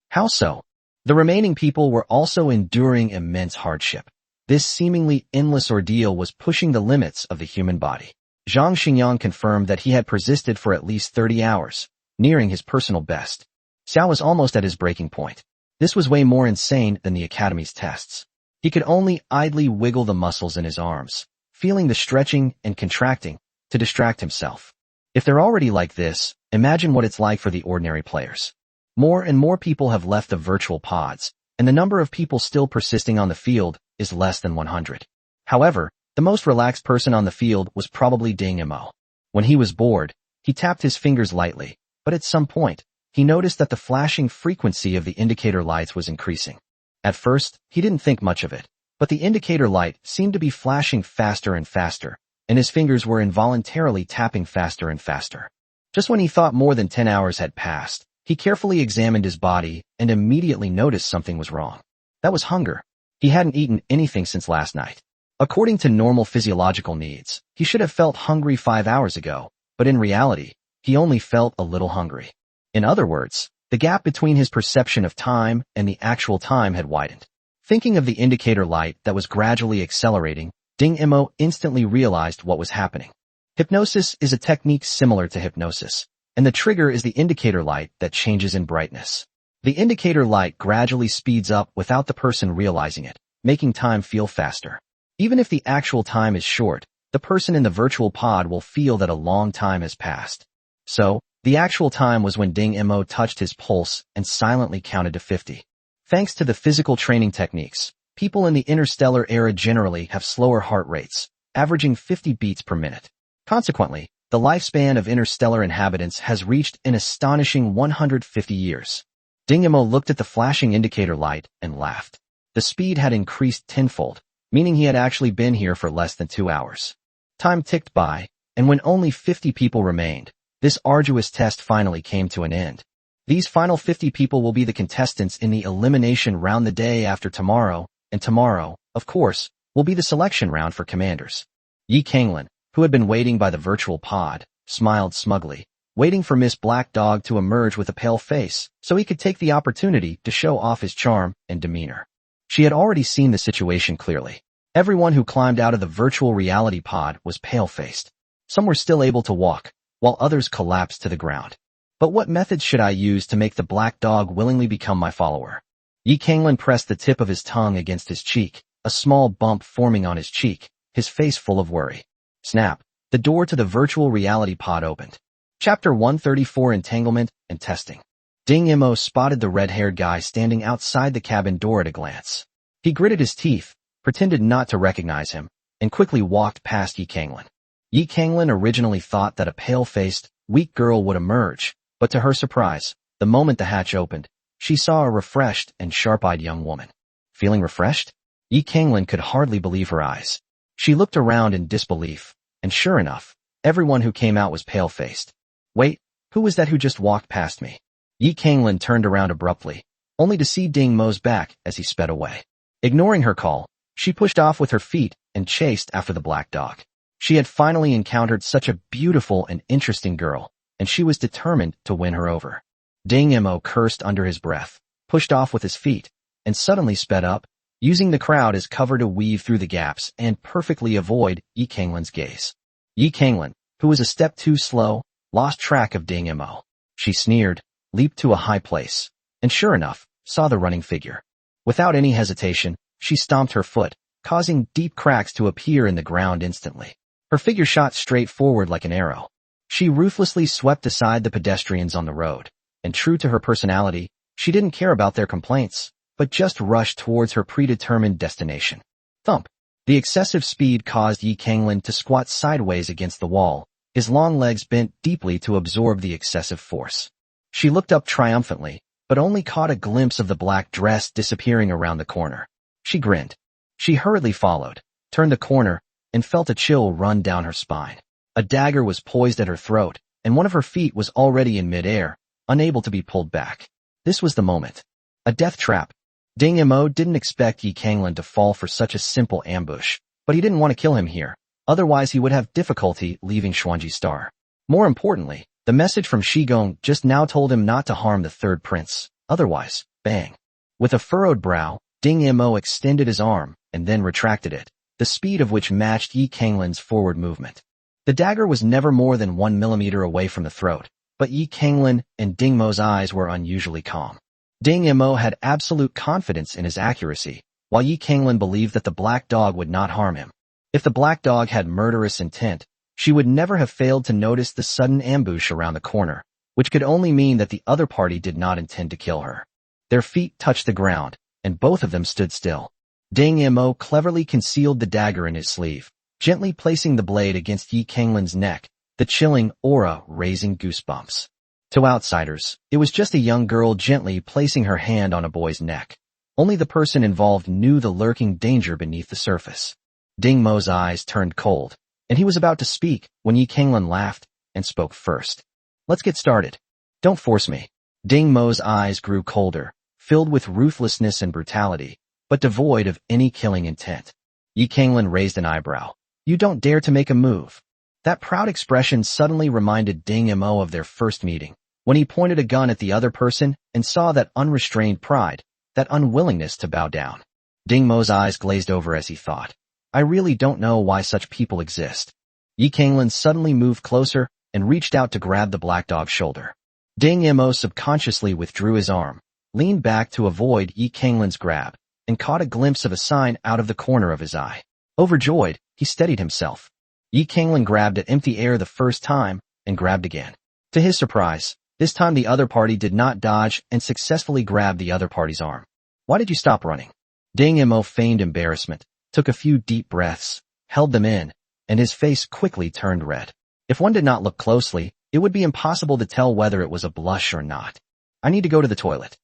How so? The remaining people were also enduring immense hardship. This seemingly endless ordeal was pushing the limits of the human body. Zhang Xingyang confirmed that he had persisted for at least 30 hours, nearing his personal best. Xiao was almost at his breaking point. This was way more insane than the Academy's tests. He could only idly wiggle the muscles in his arms, feeling the stretching and contracting, to distract himself. If they're already like this, imagine what it's like for the ordinary players. More and more people have left the virtual pods, and the number of people still persisting on the field is less than 100. However, the most relaxed person on the field was probably Ding Mo. When he was bored, he tapped his fingers lightly, but at some point, he noticed that the flashing frequency of the indicator lights was increasing. At first, he didn't think much of it, but the indicator light seemed to be flashing faster and faster, and his fingers were involuntarily tapping faster and faster. Just when he thought more than 10 hours had passed, he carefully examined his body and immediately noticed something was wrong. That was hunger. He hadn't eaten anything since last night. According to normal physiological needs, he should have felt hungry 5 hours ago, but in reality, he only felt a little hungry. In other words, the gap between his perception of time and the actual time had widened. Thinking of the indicator light that was gradually accelerating, Ding Mo instantly realized what was happening. Hypnosis is a technique similar to hypnosis, and the trigger is the indicator light that changes in brightness. The indicator light gradually speeds up without the person realizing it, making time feel faster. Even if the actual time is short, the person in the virtual pod will feel that a long time has passed. So, the actual time was when Ding Mo touched his pulse and silently counted to 50. Thanks to the physical training techniques, people in the interstellar era generally have slower heart rates, averaging 50 beats per minute. Consequently, the lifespan of interstellar inhabitants has reached an astonishing 150 years. Ding Mo looked at the flashing indicator light and laughed. The speed had increased tenfold, meaning he had actually been here for less than 2 hours. Time ticked by, and when only 50 people remained, this arduous test finally came to an end. These final 50 people will be the contestants in the elimination round the day after tomorrow, and tomorrow, of course, will be the selection round for commanders. Yi Kanglin, who had been waiting by the virtual pod, smiled smugly, waiting for Miss Black Dog to emerge with a pale face so he could take the opportunity to show off his charm and demeanor. She had already seen the situation clearly. Everyone who climbed out of the virtual reality pod was pale-faced. Some were still able to walk, while others collapsed to the ground. But what methods should I use to make the black dog willingly become my follower? Yi Kanglin pressed the tip of his tongue against his cheek, a small bump forming on his cheek, his face full of worry. Snap! The door to the virtual reality pod opened. Chapter 134: Entanglement and Testing. Ding Mo spotted the red-haired guy standing outside the cabin door at a glance. He gritted his teeth, pretended not to recognize him, and quickly walked past Yi Kanglin. Yi Kanglin originally thought that a pale-faced, weak girl would emerge, but to her surprise, the moment the hatch opened, she saw a refreshed and sharp-eyed young woman. Feeling refreshed? Yi Kanglin could hardly believe her eyes. She looked around in disbelief, and sure enough, everyone who came out was pale-faced. Wait, who was that who just walked past me? Yi Kanglin turned around abruptly, only to see Ding Mo's back as he sped away. Ignoring her call, she pushed off with her feet and chased after the black dog. She had finally encountered such a beautiful and interesting girl, and she was determined to win her over. Ding Mo cursed under his breath, pushed off with his feet, and suddenly sped up, using the crowd as cover to weave through the gaps and perfectly avoid Yi Kanglin's gaze. Yi Kanglin, who was a step too slow, lost track of Ding Mo. She sneered, leaped to a high place, and sure enough, saw the running figure. Without any hesitation, she stomped her foot, causing deep cracks to appear in the ground instantly. Her figure shot straight forward like an arrow. She ruthlessly swept aside the pedestrians on the road, and true to her personality, she didn't care about their complaints, but just rushed towards her predetermined destination. Thump! The excessive speed caused Yi Kanglin to squat sideways against the wall, his long legs bent deeply to absorb the excessive force. She looked up triumphantly, but only caught a glimpse of the black dress disappearing around the corner. She grinned. She hurriedly followed, turned the corner, and felt a chill run down her spine. A dagger was poised at her throat, and one of her feet was already in midair, unable to be pulled back. This was the moment. A death trap. Ding Mo didn't expect Yi Kanglin to fall for such a simple ambush, but he didn't want to kill him here, otherwise he would have difficulty leaving Xuanji Star. More importantly, the message from Shigong just now told him not to harm the third prince, otherwise, bang. With a furrowed brow, Ding Mo extended his arm, and then retracted it, the speed of which matched Yi Kanglin's forward movement. The dagger was never more than 1 millimeter away from the throat, but Yi Kanglin and Ding Mo's eyes were unusually calm. Ding Mo had absolute confidence in his accuracy, while Yi Kanglin believed that the black dog would not harm him. If the black dog had murderous intent, she would never have failed to notice the sudden ambush around the corner, which could only mean that the other party did not intend to kill her. Their feet touched the ground, and both of them stood still. Ding Mo cleverly concealed the dagger in his sleeve, gently placing the blade against Yi Kanglin's neck, the chilling aura raising goosebumps. To outsiders, it was just a young girl gently placing her hand on a boy's neck. Only the person involved knew the lurking danger beneath the surface. Ding Mo's eyes turned cold, and he was about to speak when Yi Kanglin laughed and spoke first. Let's get started. Don't force me. Ding Mo's eyes grew colder, filled with ruthlessness and brutality, but devoid of any killing intent. Yi Kanglin raised an eyebrow. You don't dare to make a move. That proud expression suddenly reminded Ding Mo of their first meeting, when he pointed a gun at the other person and saw that unrestrained pride, that unwillingness to bow down. Ding Mo's eyes glazed over as he thought. I really don't know why such people exist. Yi Kanglin suddenly moved closer and reached out to grab the black dog's shoulder. Ding Mo subconsciously withdrew his arm, leaned back to avoid Yi Kanglin's grab, and caught a glimpse of a sign out of the corner of his eye. Overjoyed, he steadied himself. Yi Kanglin grabbed at empty air the first time, and grabbed again. To his surprise, this time the other party did not dodge and successfully grabbed the other party's arm. Why did you stop running? Ding Mo feigned embarrassment, took a few deep breaths, held them in, and his face quickly turned red. If one did not look closely, it would be impossible to tell whether it was a blush or not. I need to go to the toilet.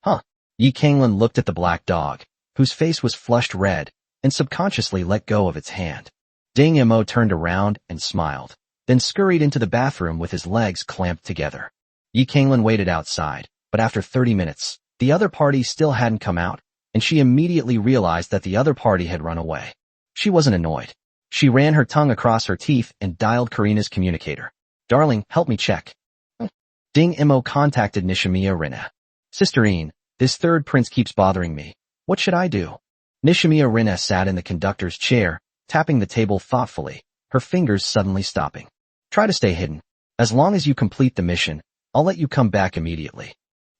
Huh. Yi Kanglin looked at the black dog, whose face was flushed red, and subconsciously let go of its hand. Ding Mo turned around and smiled, then scurried into the bathroom with his legs clamped together. Yi Kanglin waited outside, but after 30 minutes, the other party still hadn't come out, and she immediately realized that the other party had run away. She wasn't annoyed. She ran her tongue across her teeth and dialed Karina's communicator. Darling, help me check. Ding Mo contacted Nishimiya Rina. Sisterine, this third prince keeps bothering me. What should I do? Nishimiya Rina sat in the conductor's chair, tapping the table thoughtfully, her fingers suddenly stopping. Try to stay hidden. As long as you complete the mission, I'll let you come back immediately.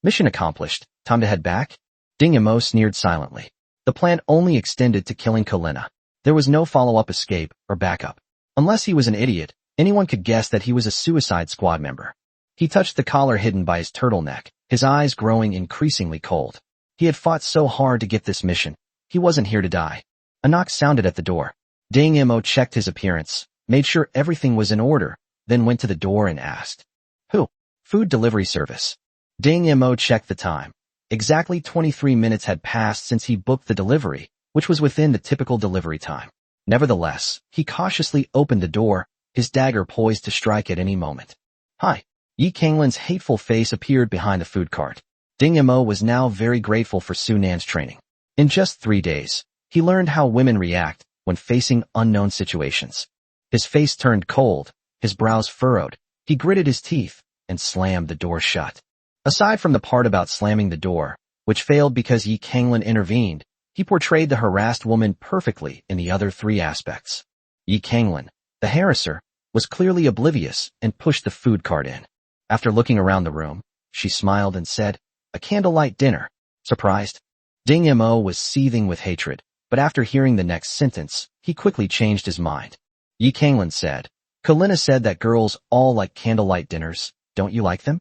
Mission accomplished. Time to head back? Ding Mo sneered silently. The plan only extended to killing Kalina. There was no follow-up escape or backup. Unless he was an idiot, anyone could guess that he was a Suicide Squad member. He touched the collar hidden by his turtleneck, his eyes growing increasingly cold. He had fought so hard to get this mission. He wasn't here to die. A knock sounded at the door. Ding Mo checked his appearance, made sure everything was in order, then went to the door and asked. Who? Food delivery service. Ding Mo checked the time. Exactly 23 minutes had passed since he booked the delivery, which was within the typical delivery time. Nevertheless, he cautiously opened the door, his dagger poised to strike at any moment. Hi. Yi Kanglin's hateful face appeared behind the food cart. Ding Mo was now very grateful for Su Nan's training. In just 3 days, he learned how women react when facing unknown situations. His face turned cold, his brows furrowed, he gritted his teeth, and slammed the door shut. Aside from the part about slamming the door, which failed because Yi Kanglin intervened, he portrayed the harassed woman perfectly in the other 3 aspects. Yi Kanglin, the harasser, was clearly oblivious and pushed the food cart in. After looking around the room, she smiled and said, a candlelight dinner. Surprised? Ding Mo was seething with hatred, but after hearing the next sentence, he quickly changed his mind. Yi Kanglin said, Kalina said that girls all like candlelight dinners, don't you like them?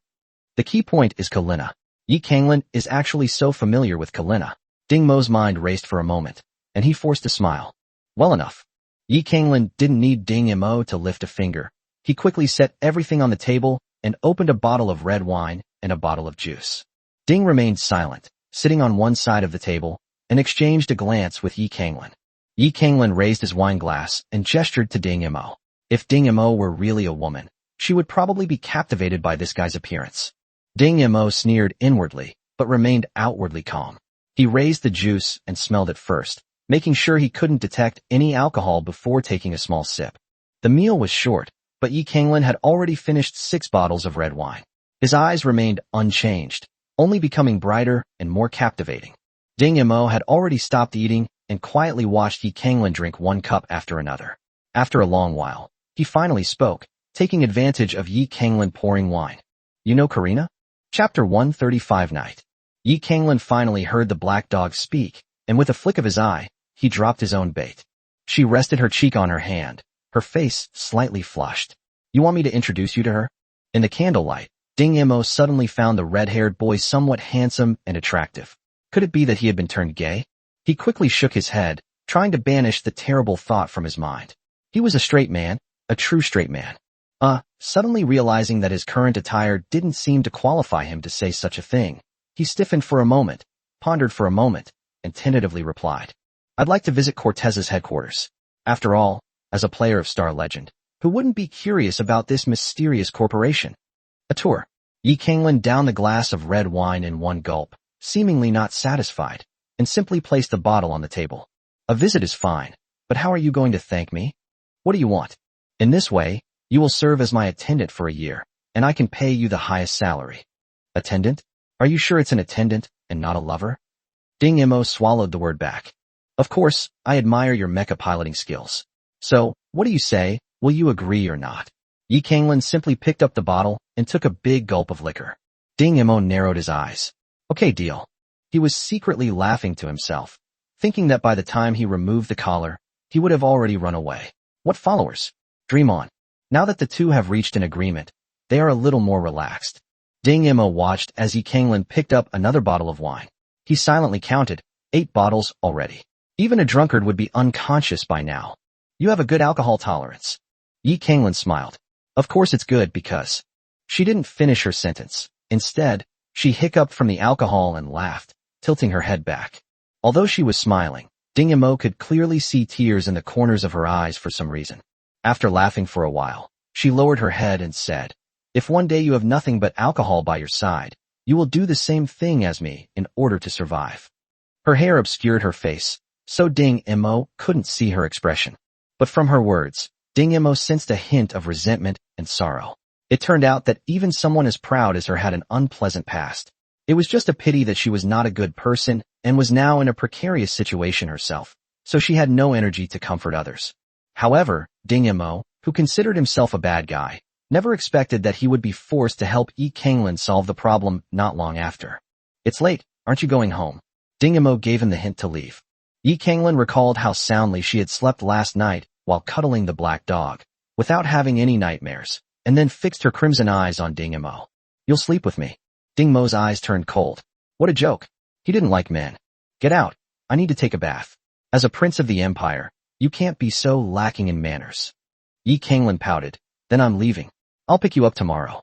The key point is Kalina. Yi Kanglin is actually so familiar with Kalina. Ding Mo's mind raced for a moment, and he forced a smile. Well enough. Yi Kanglin didn't need Ding Mo to lift a finger. He quickly set everything on the table and opened a bottle of red wine and a bottle of juice. Ding remained silent, sitting on one side of the table, and exchanged a glance with Yi Kanglin. Yi Kanglin raised his wine glass and gestured to Ding Mo. If Ding Mo were really a woman, she would probably be captivated by this guy's appearance. Ding Mo sneered inwardly, but remained outwardly calm. He raised the juice and smelled it first, making sure he couldn't detect any alcohol before taking a small sip. The meal was short, but Yi Kanglin had already finished 6 bottles of red wine. His eyes remained unchanged, only becoming brighter and more captivating. Ding Mo had already stopped eating and quietly watched Yi Kanglin drink 1 cup after another. After a long while, he finally spoke, taking advantage of Yi Kanglin pouring wine. You know Karina? Chapter 135 Night. Yi Kanglin finally heard the black dog speak, and with a flick of his eye, he dropped his own bait. She rested her cheek on her hand, her face slightly flushed. You want me to introduce you to her? In the candlelight, Ding Mo suddenly found the red-haired boy somewhat handsome and attractive. Could it be that he had been turned gay? He quickly shook his head, trying to banish the terrible thought from his mind. He was a straight man, a true straight man. Suddenly realizing that his current attire didn't seem to qualify him to say such a thing, he stiffened for a moment, pondered for a moment, and tentatively replied. I'd like to visit Cortez's headquarters. After all, as a player of Star Legend, who wouldn't be curious about this mysterious corporation? A tour. Yi Kanglin downed the glass of red wine in one gulp, seemingly not satisfied, and simply placed the bottle on the table. A visit is fine, but how are you going to thank me? What do you want? In this way, you will serve as my attendant for a year, and I can pay you the highest salary. Attendant? Are you sure it's an attendant and not a lover? Ding Mo swallowed the word back. Of course, I admire your mecha piloting skills. So, what do you say, will you agree or not? Yi Kanglin simply picked up the bottle and took a big gulp of liquor. Ding Mo narrowed his eyes. Okay, deal. He was secretly laughing to himself, thinking that by the time he removed the collar, he would have already run away. What followers? Dream on. Now that the two have reached an agreement, they are a little more relaxed. Ding Mo watched as Yi Kanglin picked up another bottle of wine. He silently counted, 8 bottles already. Even a drunkard would be unconscious by now. You have a good alcohol tolerance. Yi Kanglin smiled. Of course it's good because... She didn't finish her sentence. Instead, she hiccuped from the alcohol and laughed, tilting her head back. Although she was smiling, Ding Mo could clearly see tears in the corners of her eyes for some reason. After laughing for a while, she lowered her head and said, if one day you have nothing but alcohol by your side, you will do the same thing as me in order to survive. Her hair obscured her face, so Ding Mo couldn't see her expression. But from her words, Ding Mo sensed a hint of resentment and sorrow. It turned out that even someone as proud as her had an unpleasant past. It was just a pity that she was not a good person and was now in a precarious situation herself, so she had no energy to comfort others. However, Ding Mo, who considered himself a bad guy, never expected that he would be forced to help Yi Kanglin solve the problem not long after. It's late, aren't you going home? Ding Mo gave him the hint to leave. Yi Kanglin recalled how soundly she had slept last night while cuddling the black dog, without having any nightmares, and then fixed her crimson eyes on Ding Mo. You'll sleep with me. Ding Mo's eyes turned cold. What a joke. He didn't like men. Get out. I need to take a bath. As a prince of the empire, you can't be so lacking in manners. Yi Kanglin pouted. Then I'm leaving. I'll pick you up tomorrow.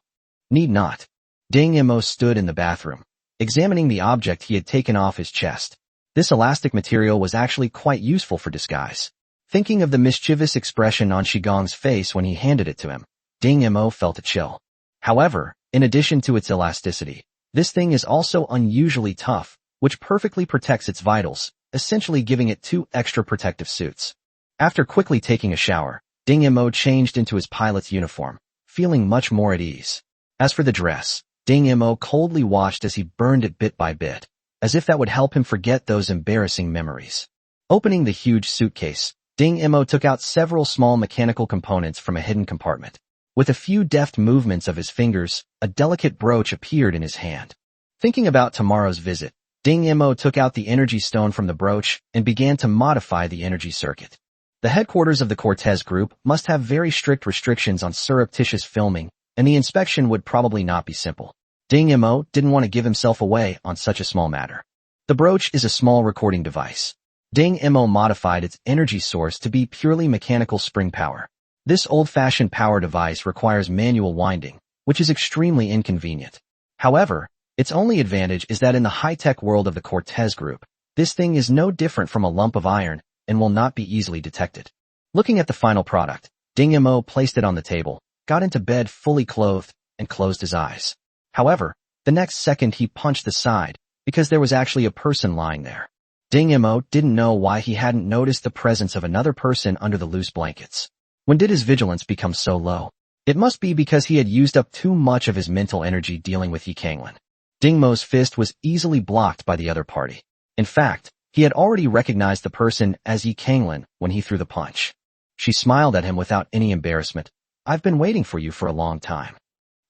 Need not. Ding Mo stood in the bathroom, examining the object he had taken off his chest. This elastic material was actually quite useful for disguise. Thinking of the mischievous expression on Shigong's face when he handed it to him, Ding Mo felt a chill. However, in addition to its elasticity, this thing is also unusually tough, which perfectly protects its vitals, essentially giving it 2 extra protective suits. After quickly taking a shower, Ding Mo changed into his pilot's uniform, feeling much more at ease. As for the dress, Ding Mo coldly watched as he burned it bit by bit, as if that would help him forget those embarrassing memories. Opening the huge suitcase, Ding Mo took out several small mechanical components from a hidden compartment. With a few deft movements of his fingers, a delicate brooch appeared in his hand. Thinking about tomorrow's visit, Ding Mo took out the energy stone from the brooch and began to modify the energy circuit. The headquarters of the Cortez group must have very strict restrictions on surreptitious filming, and the inspection would probably not be simple. Ding Mo didn't want to give himself away on such a small matter. The brooch is a small recording device. Ding Mo modified its energy source to be purely mechanical spring power. This old-fashioned power device requires manual winding, which is extremely inconvenient. However, its only advantage is that in the high-tech world of the Cortez group, this thing is no different from a lump of iron and will not be easily detected. Looking at the final product, Ding Mo placed it on the table, got into bed fully clothed, and closed his eyes. However, the next second he punched the side, because there was actually a person lying there. Ding Mo didn't know why he hadn't noticed the presence of another person under the loose blankets. When did his vigilance become so low? It must be because he had used up too much of his mental energy dealing with Yi Kanglin. Ding Mo's fist was easily blocked by the other party. In fact, he had already recognized the person as Yi Kanglin when he threw the punch. She smiled at him without any embarrassment. "I've been waiting for you for a long time."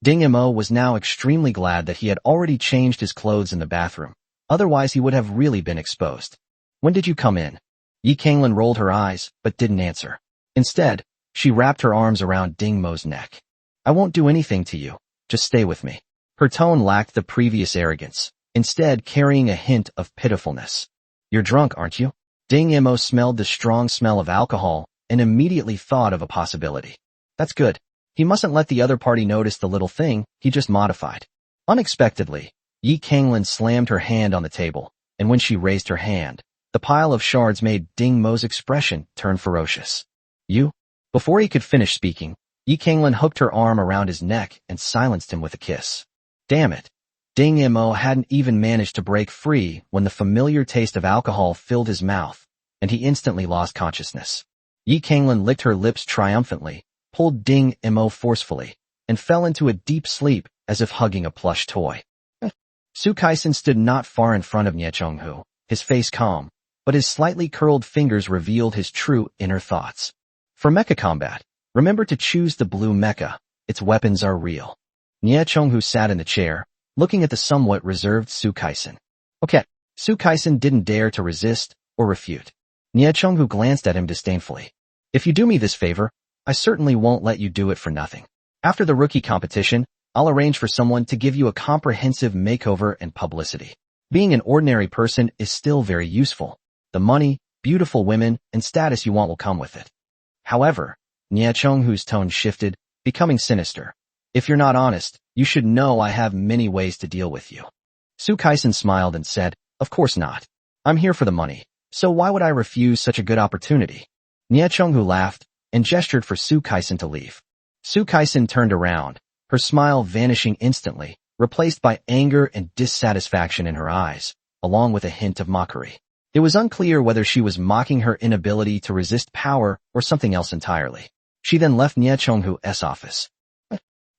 Ding Mo was now extremely glad that he had already changed his clothes in the bathroom. Otherwise he would have really been exposed. "When did you come in?" Yi Kanglin rolled her eyes, but didn't answer. Instead, she wrapped her arms around Ding Mo's neck. "I won't do anything to you. Just stay with me." Her tone lacked the previous arrogance, instead carrying a hint of pitifulness. "You're drunk, aren't you?" Ding Mo smelled the strong smell of alcohol and immediately thought of a possibility. That's good. He mustn't let the other party notice the little thing he just modified. Unexpectedly, Yi Kanglin slammed her hand on the table, and when she raised her hand, the pile of shards made Ding Mo's expression turn ferocious. "You?" Before he could finish speaking, Yi Kanglin hooked her arm around his neck and silenced him with a kiss. Damn it. Ding Mo hadn't even managed to break free when the familiar taste of alcohol filled his mouth, and he instantly lost consciousness. Yi Kanglin licked her lips triumphantly, pulled Ding Mo forcefully, and fell into a deep sleep as if hugging a plush toy. Su Kaisen stood not far in front of Nie Chonghu, his face calm, but his slightly curled fingers revealed his true inner thoughts. For mecha combat, remember to choose the blue mecha. Its weapons are real. Nie Chonghu sat in the chair, looking at the somewhat reserved Su Kaisen. Okay, Su Kaisen didn't dare to resist or refute. Nie Chonghu glanced at him disdainfully. "If you do me this favor, I certainly won't let you do it for nothing. After the rookie competition, I'll arrange for someone to give you a comprehensive makeover and publicity. Being an ordinary person is still very useful. The money, beautiful women, and status you want will come with it." However, Nie Chonghu's tone shifted, becoming sinister. "If you're not honest, you should know I have many ways to deal with you." Su Kaisen smiled and said, "Of course not. I'm here for the money, so why would I refuse such a good opportunity?" Nie Chonghu laughed and gestured for Su Kaisen to leave. Su Kaisen turned around, her smile vanishing instantly, replaced by anger and dissatisfaction in her eyes, along with a hint of mockery. It was unclear whether she was mocking her inability to resist power or something else entirely. She then left Nie Chonghu's office.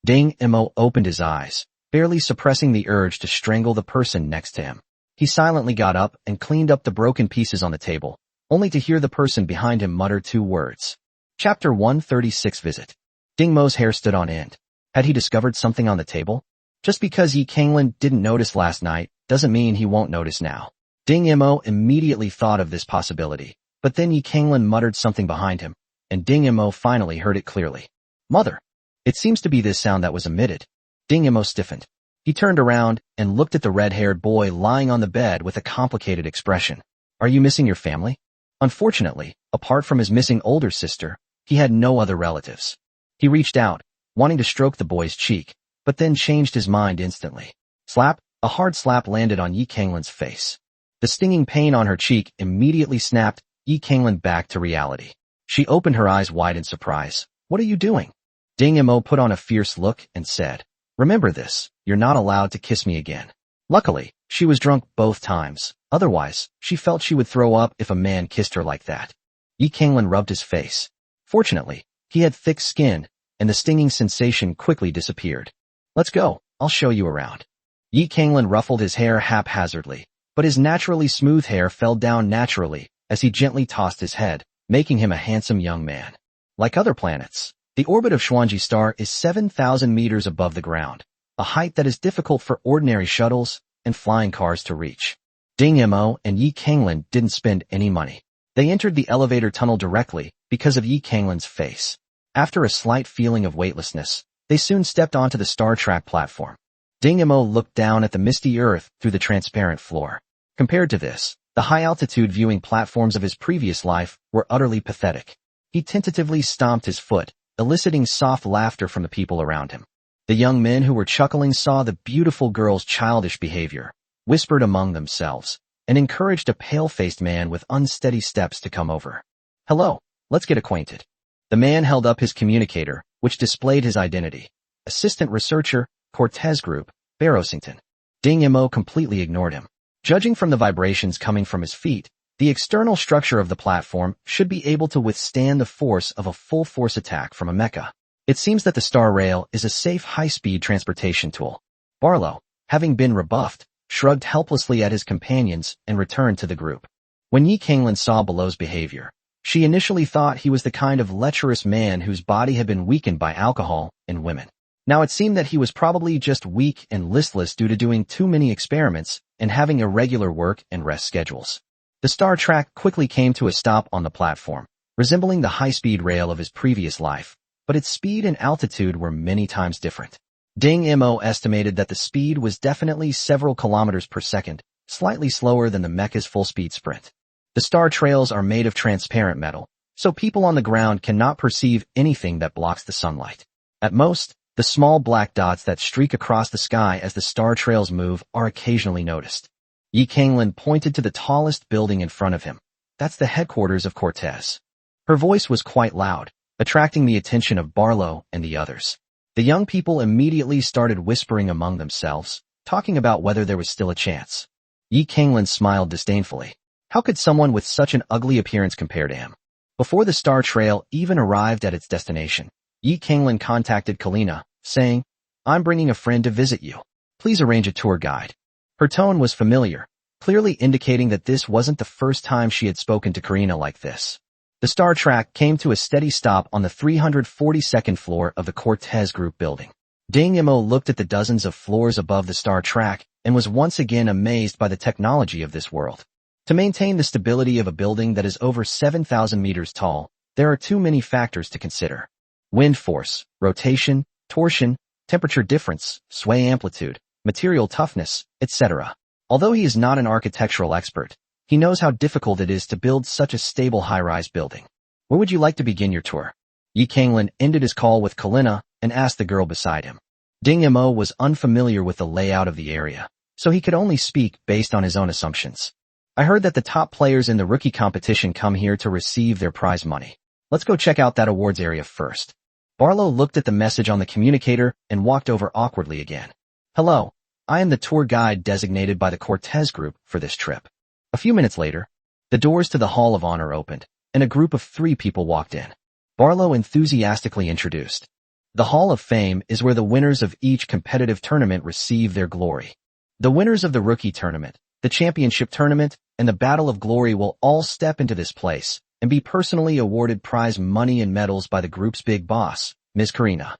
Ding Mo opened his eyes, barely suppressing the urge to strangle the person next to him. He silently got up and cleaned up the broken pieces on the table, only to hear the person behind him mutter two words. Chapter 136 Visit. Ding Mo's hair stood on end. Had he discovered something on the table? Just because Yi Kanglin didn't notice last night doesn't mean he won't notice now. Ding Mo immediately thought of this possibility, but then Yi Kanglin muttered something behind him, and Ding Mo finally heard it clearly. "Mother." It seems to be this sound that was emitted. Ding Mo stiffened. He turned around and looked at the red-haired boy lying on the bed with a complicated expression. "Are you missing your family?" Unfortunately, apart from his missing older sister, he had no other relatives. He reached out, wanting to stroke the boy's cheek, but then changed his mind instantly. Slap! A hard slap landed on Yi Kanglin's face. The stinging pain on her cheek immediately snapped Yi Kanglin back to reality. She opened her eyes wide in surprise. "What are you doing?" Ding Mo put on a fierce look and said, "Remember this, you're not allowed to kiss me again." Luckily, she was drunk both times. Otherwise, she felt she would throw up if a man kissed her like that. Yi Kanglin rubbed his face. Fortunately, he had thick skin, and the stinging sensation quickly disappeared. "Let's go, I'll show you around." Yi Kanglin ruffled his hair haphazardly, but his naturally smooth hair fell down naturally as he gently tossed his head, making him a handsome young man. Like other planets, the orbit of Xuanji Star is 7,000 meters above the ground, a height that is difficult for ordinary shuttles and flying cars to reach. Ding Mo and Yi Kanglin didn't spend any money. They entered the elevator tunnel directly because of Yi Kanglin's face. After a slight feeling of weightlessness, they soon stepped onto the Star Track platform. Ding Mo looked down at the misty earth through the transparent floor. Compared to this, the high-altitude viewing platforms of his previous life were utterly pathetic. He tentatively stomped his foot, eliciting soft laughter from the people around him. The young men who were chuckling saw the beautiful girl's childish behavior, whispered among themselves, and encouraged a pale-faced man with unsteady steps to come over. "Hello, let's get acquainted." The man held up his communicator, which displayed his identity. Assistant Researcher, Cortez Group, Barrowsington. Ding Mo completely ignored him. Judging from the vibrations coming from his feet, the external structure of the platform should be able to withstand the force of a full-force attack from a mecha. It seems that the Star Rail is a safe high-speed transportation tool. Barlow, having been rebuffed, shrugged helplessly at his companions and returned to the group. When Yi Kanglin saw Below's behavior, she initially thought he was the kind of lecherous man whose body had been weakened by alcohol and women. Now it seemed that he was probably just weak and listless due to doing too many experiments and having irregular work and rest schedules. The Star Track quickly came to a stop on the platform, resembling the high-speed rail of his previous life, but its speed and altitude were many times different. Ding Mo estimated that the speed was definitely several kilometers per second, slightly slower than the mecha's full-speed sprint. The star trails are made of transparent metal, so people on the ground cannot perceive anything that blocks the sunlight. At most, the small black dots that streak across the sky as the star trails move are occasionally noticed. Yi Kanglin pointed to the tallest building in front of him. "That's the headquarters of Cortez." Her voice was quite loud, attracting the attention of Barlow and the others. The young people immediately started whispering among themselves, talking about whether there was still a chance. Yi Kanglin smiled disdainfully. How could someone with such an ugly appearance compare to him? Before the star trail even arrived at its destination, Yi Kanglin contacted Kalina, saying, "I'm bringing a friend to visit you. Please arrange a tour guide." Her tone was familiar, clearly indicating that this wasn't the first time she had spoken to Karina like this. The Star Track came to a steady stop on the 342nd floor of the Cortez Group building. Ding Mo looked at the dozens of floors above the Star Track and was once again amazed by the technology of this world. To maintain the stability of a building that is over 7,000 meters tall, there are too many factors to consider. Wind force, rotation, torsion, temperature difference, sway amplitude, material toughness, etc. Although he is not an architectural expert, he knows how difficult it is to build such a stable high-rise building. Where would you like to begin your tour? Yi Kanglin ended his call with Kalina and asked the girl beside him. Ding Mo was unfamiliar with the layout of the area, so he could only speak based on his own assumptions. "I heard that the top players in the rookie competition come here to receive their prize money. Let's go check out that awards area first." Barlow looked at the message on the communicator and walked over awkwardly again. "Hello, I am the tour guide designated by the Cortez Group for this trip." A few minutes later, the doors to the Hall of Honor opened, and a group of 3 people walked in. Barlow enthusiastically introduced. The Hall of Fame is where the winners of each competitive tournament receive their glory. The winners of the rookie tournament, the championship tournament, and the Battle of Glory will all step into this place and be personally awarded prize money and medals by the group's big boss, Ms. Karina.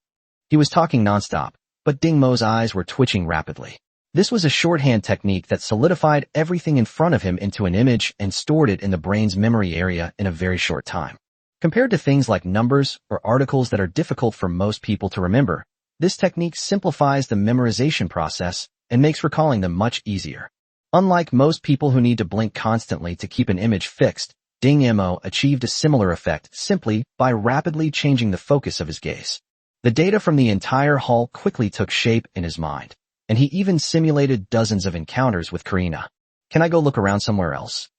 He was talking nonstop, but Ding Mo's eyes were twitching rapidly. This was a shorthand technique that solidified everything in front of him into an image and stored it in the brain's memory area in a very short time. Compared to things like numbers or articles that are difficult for most people to remember, this technique simplifies the memorization process and makes recalling them much easier. Unlike most people who need to blink constantly to keep an image fixed, Ding Mo achieved a similar effect simply by rapidly changing the focus of his gaze. The data from the entire hall quickly took shape in his mind, and he even simulated dozens of encounters with Karina. "Can I go look around somewhere else?"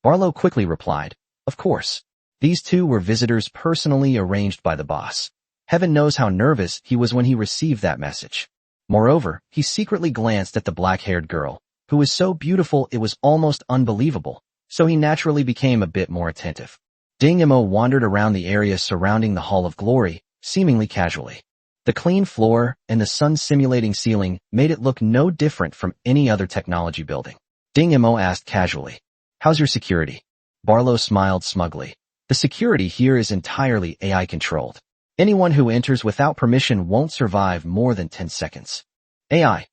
Barlow quickly replied, "Of course." These 2 were visitors personally arranged by the boss. Heaven knows how nervous he was when he received that message. Moreover, he secretly glanced at the black-haired girl, who was so beautiful it was almost unbelievable, so he naturally became a bit more attentive. Ding Mo wandered around the area surrounding the Hall of Glory, seemingly casually. The clean floor and the sun-simulating ceiling made it look no different from any other technology building. Ding Mo asked casually, "How's your security?" Barlow smiled smugly. "The security here is entirely AI-controlled. Anyone who enters without permission won't survive more than 10 seconds. AI.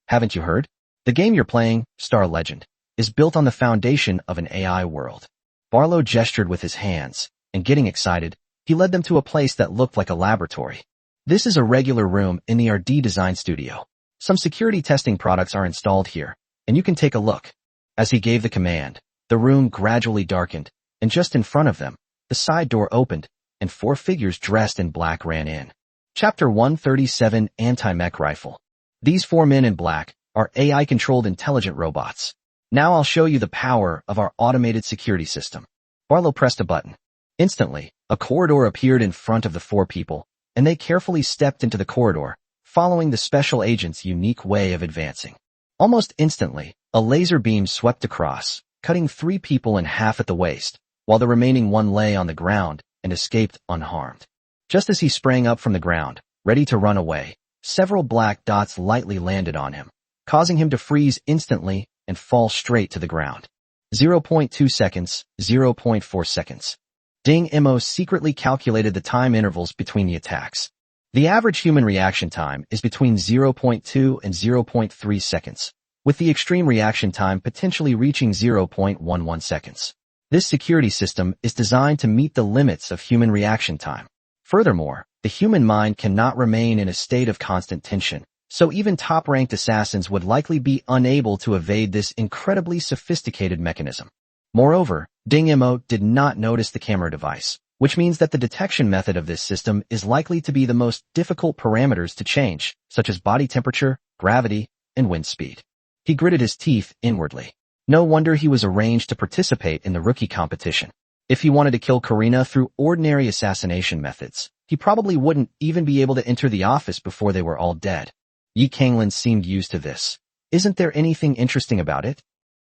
Haven't you heard? The game you're playing, Star Legend, is built on the foundation of an AI world." Barlow gestured with his hands, and getting excited, he led them to a place that looked like a laboratory. "This is a regular room in the RD design studio. Some security testing products are installed here, and you can take a look." As he gave the command, the room gradually darkened, and just in front of them, the side door opened, and 4 figures dressed in black ran in. Chapter 137, Anti-Mech Rifle. These 4 men in black are AI-controlled intelligent robots. Now I'll show you the power of our automated security system. Barlow pressed a button. Instantly, a corridor appeared in front of the 4 people, and they carefully stepped into the corridor, following the special agent's unique way of advancing. Almost instantly, a laser beam swept across, cutting 3 people in half at the waist, while the remaining 1 lay on the ground and escaped unharmed. Just as he sprang up from the ground, ready to run away, several black dots lightly landed on him, causing him to freeze instantly and fall straight to the ground. 0.2 seconds, 0.4 seconds. Ding Mo secretly calculated the time intervals between the attacks. The average human reaction time is between 0.2 and 0.3 seconds, with the extreme reaction time potentially reaching 0.11 seconds. This security system is designed to meet the limits of human reaction time. Furthermore, the human mind cannot remain in a state of constant tension, so even top-ranked assassins would likely be unable to evade this incredibly sophisticated mechanism. Moreover, Ding Mo did not notice the camera device, which means that the detection method of this system is likely to be the most difficult parameters to change, such as body temperature, gravity, and wind speed. He gritted his teeth inwardly. No wonder he was arranged to participate in the rookie competition. If he wanted to kill Karina through ordinary assassination methods, he probably wouldn't even be able to enter the office before they were all dead. Yi Kanglin seemed used to this. Isn't there anything interesting about it?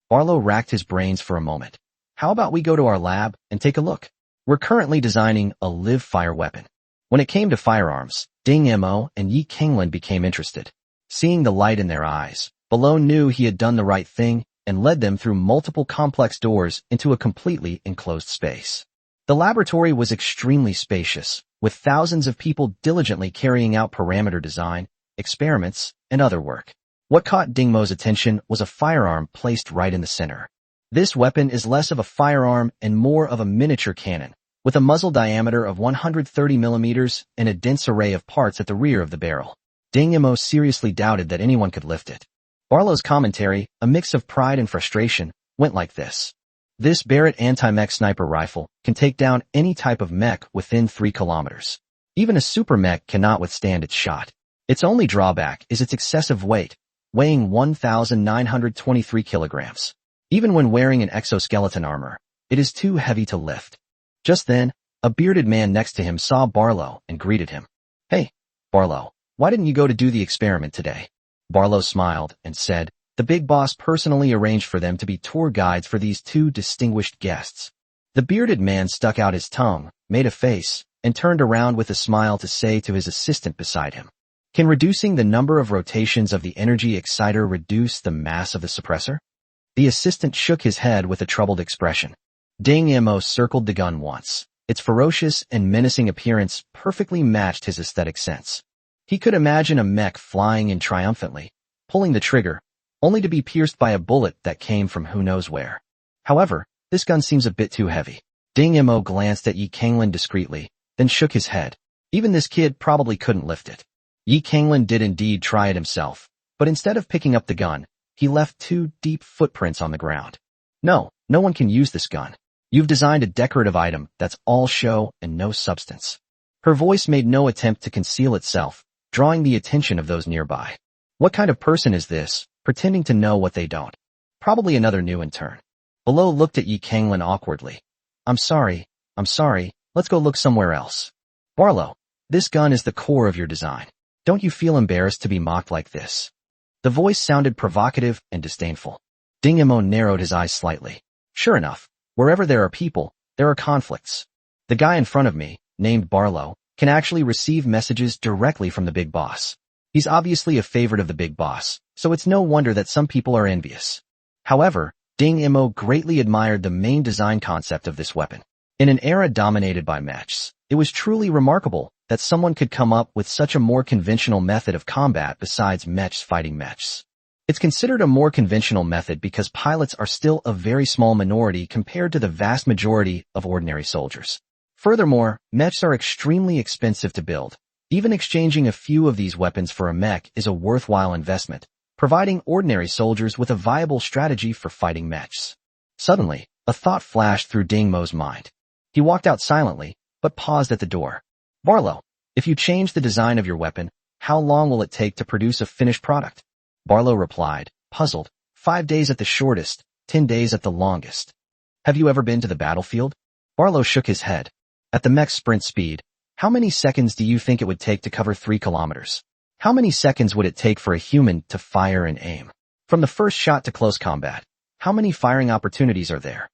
Barlow racked his brains for a moment. How about we go to our lab and take a look? We're currently designing a live-fire weapon. When it came to firearms, Ding Mo and Yi Kanglin became interested. Seeing the light in their eyes, Barlow knew he had done the right thing and led them through multiple complex doors into a completely enclosed space. The laboratory was extremely spacious, with thousands of people diligently carrying out parameter design, experiments, and other work. What caught Ding Mo's attention was a firearm placed right in the center. This weapon is less of a firearm and more of a miniature cannon, with a muzzle diameter of 130 millimeters and a dense array of parts at the rear of the barrel. Ding Mo seriously doubted that anyone could lift it. Barlow's commentary, a mix of pride and frustration, went like this. This Barrett anti-mech sniper rifle can take down any type of mech within 3 kilometers. Even a super mech cannot withstand its shot. Its only drawback is its excessive weight, weighing 1,923 kilograms. Even when wearing an exoskeleton armor, it is too heavy to lift. Just then, a bearded man next to him saw Barlow and greeted him. Hey, Barlow, why didn't you go to do the experiment today? Barlow smiled and said, the big boss personally arranged for them to be tour guides for these 2 distinguished guests. The bearded man stuck out his tongue, made a face, and turned around with a smile to say to his assistant beside him, can reducing the number of rotations of the energy exciter reduce the mass of the suppressor? The assistant shook his head with a troubled expression. Ding Mo circled the gun once. Its ferocious and menacing appearance perfectly matched his aesthetic sense. He could imagine a mech flying in triumphantly, pulling the trigger, only to be pierced by a bullet that came from who knows where. However, this gun seems a bit too heavy. Ding Mo glanced at Yi Kanglin discreetly, then shook his head. Even this kid probably couldn't lift it. Yi Kanglin did indeed try it himself, but instead of picking up the gun, he left 2 deep footprints on the ground. No one can use this gun. You've designed a decorative item that's all show and no substance. Her voice made no attempt to conceal itself, drawing the attention of those nearby. What kind of person is this, pretending to know what they don't? Probably another new intern. Below looked at Yi Kanglin awkwardly. I'm sorry, let's go look somewhere else. Barlow, this gun is the core of your design. Don't you feel embarrassed to be mocked like this? The voice sounded provocative and disdainful. Ding Mo narrowed his eyes slightly. Sure enough, wherever there are people, there are conflicts. The guy in front of me, named Barlow, can actually receive messages directly from the big boss. He's obviously a favorite of the big boss, so it's no wonder that some people are envious. However, Ding Mo greatly admired the main design concept of this weapon. In an era dominated by mechs, it was truly remarkable that someone could come up with such a more conventional method of combat besides mechs fighting mechs. It's considered a more conventional method because pilots are still a very small minority compared to the vast majority of ordinary soldiers. Furthermore, mechs are extremely expensive to build. Even exchanging a few of these weapons for a mech is a worthwhile investment, providing ordinary soldiers with a viable strategy for fighting mechs. Suddenly, a thought flashed through Ding Mo's mind. He walked out silently, but paused at the door. Barlow, if you change the design of your weapon, how long will it take to produce a finished product? Barlow replied, puzzled, 5 days at the shortest, 10 days at the longest. Have you ever been to the battlefield? Barlow shook his head. At the mech's sprint speed, how many seconds do you think it would take to cover 3 kilometers? How many seconds would it take for a human to fire and aim? From the first shot to close combat, how many firing opportunities are there?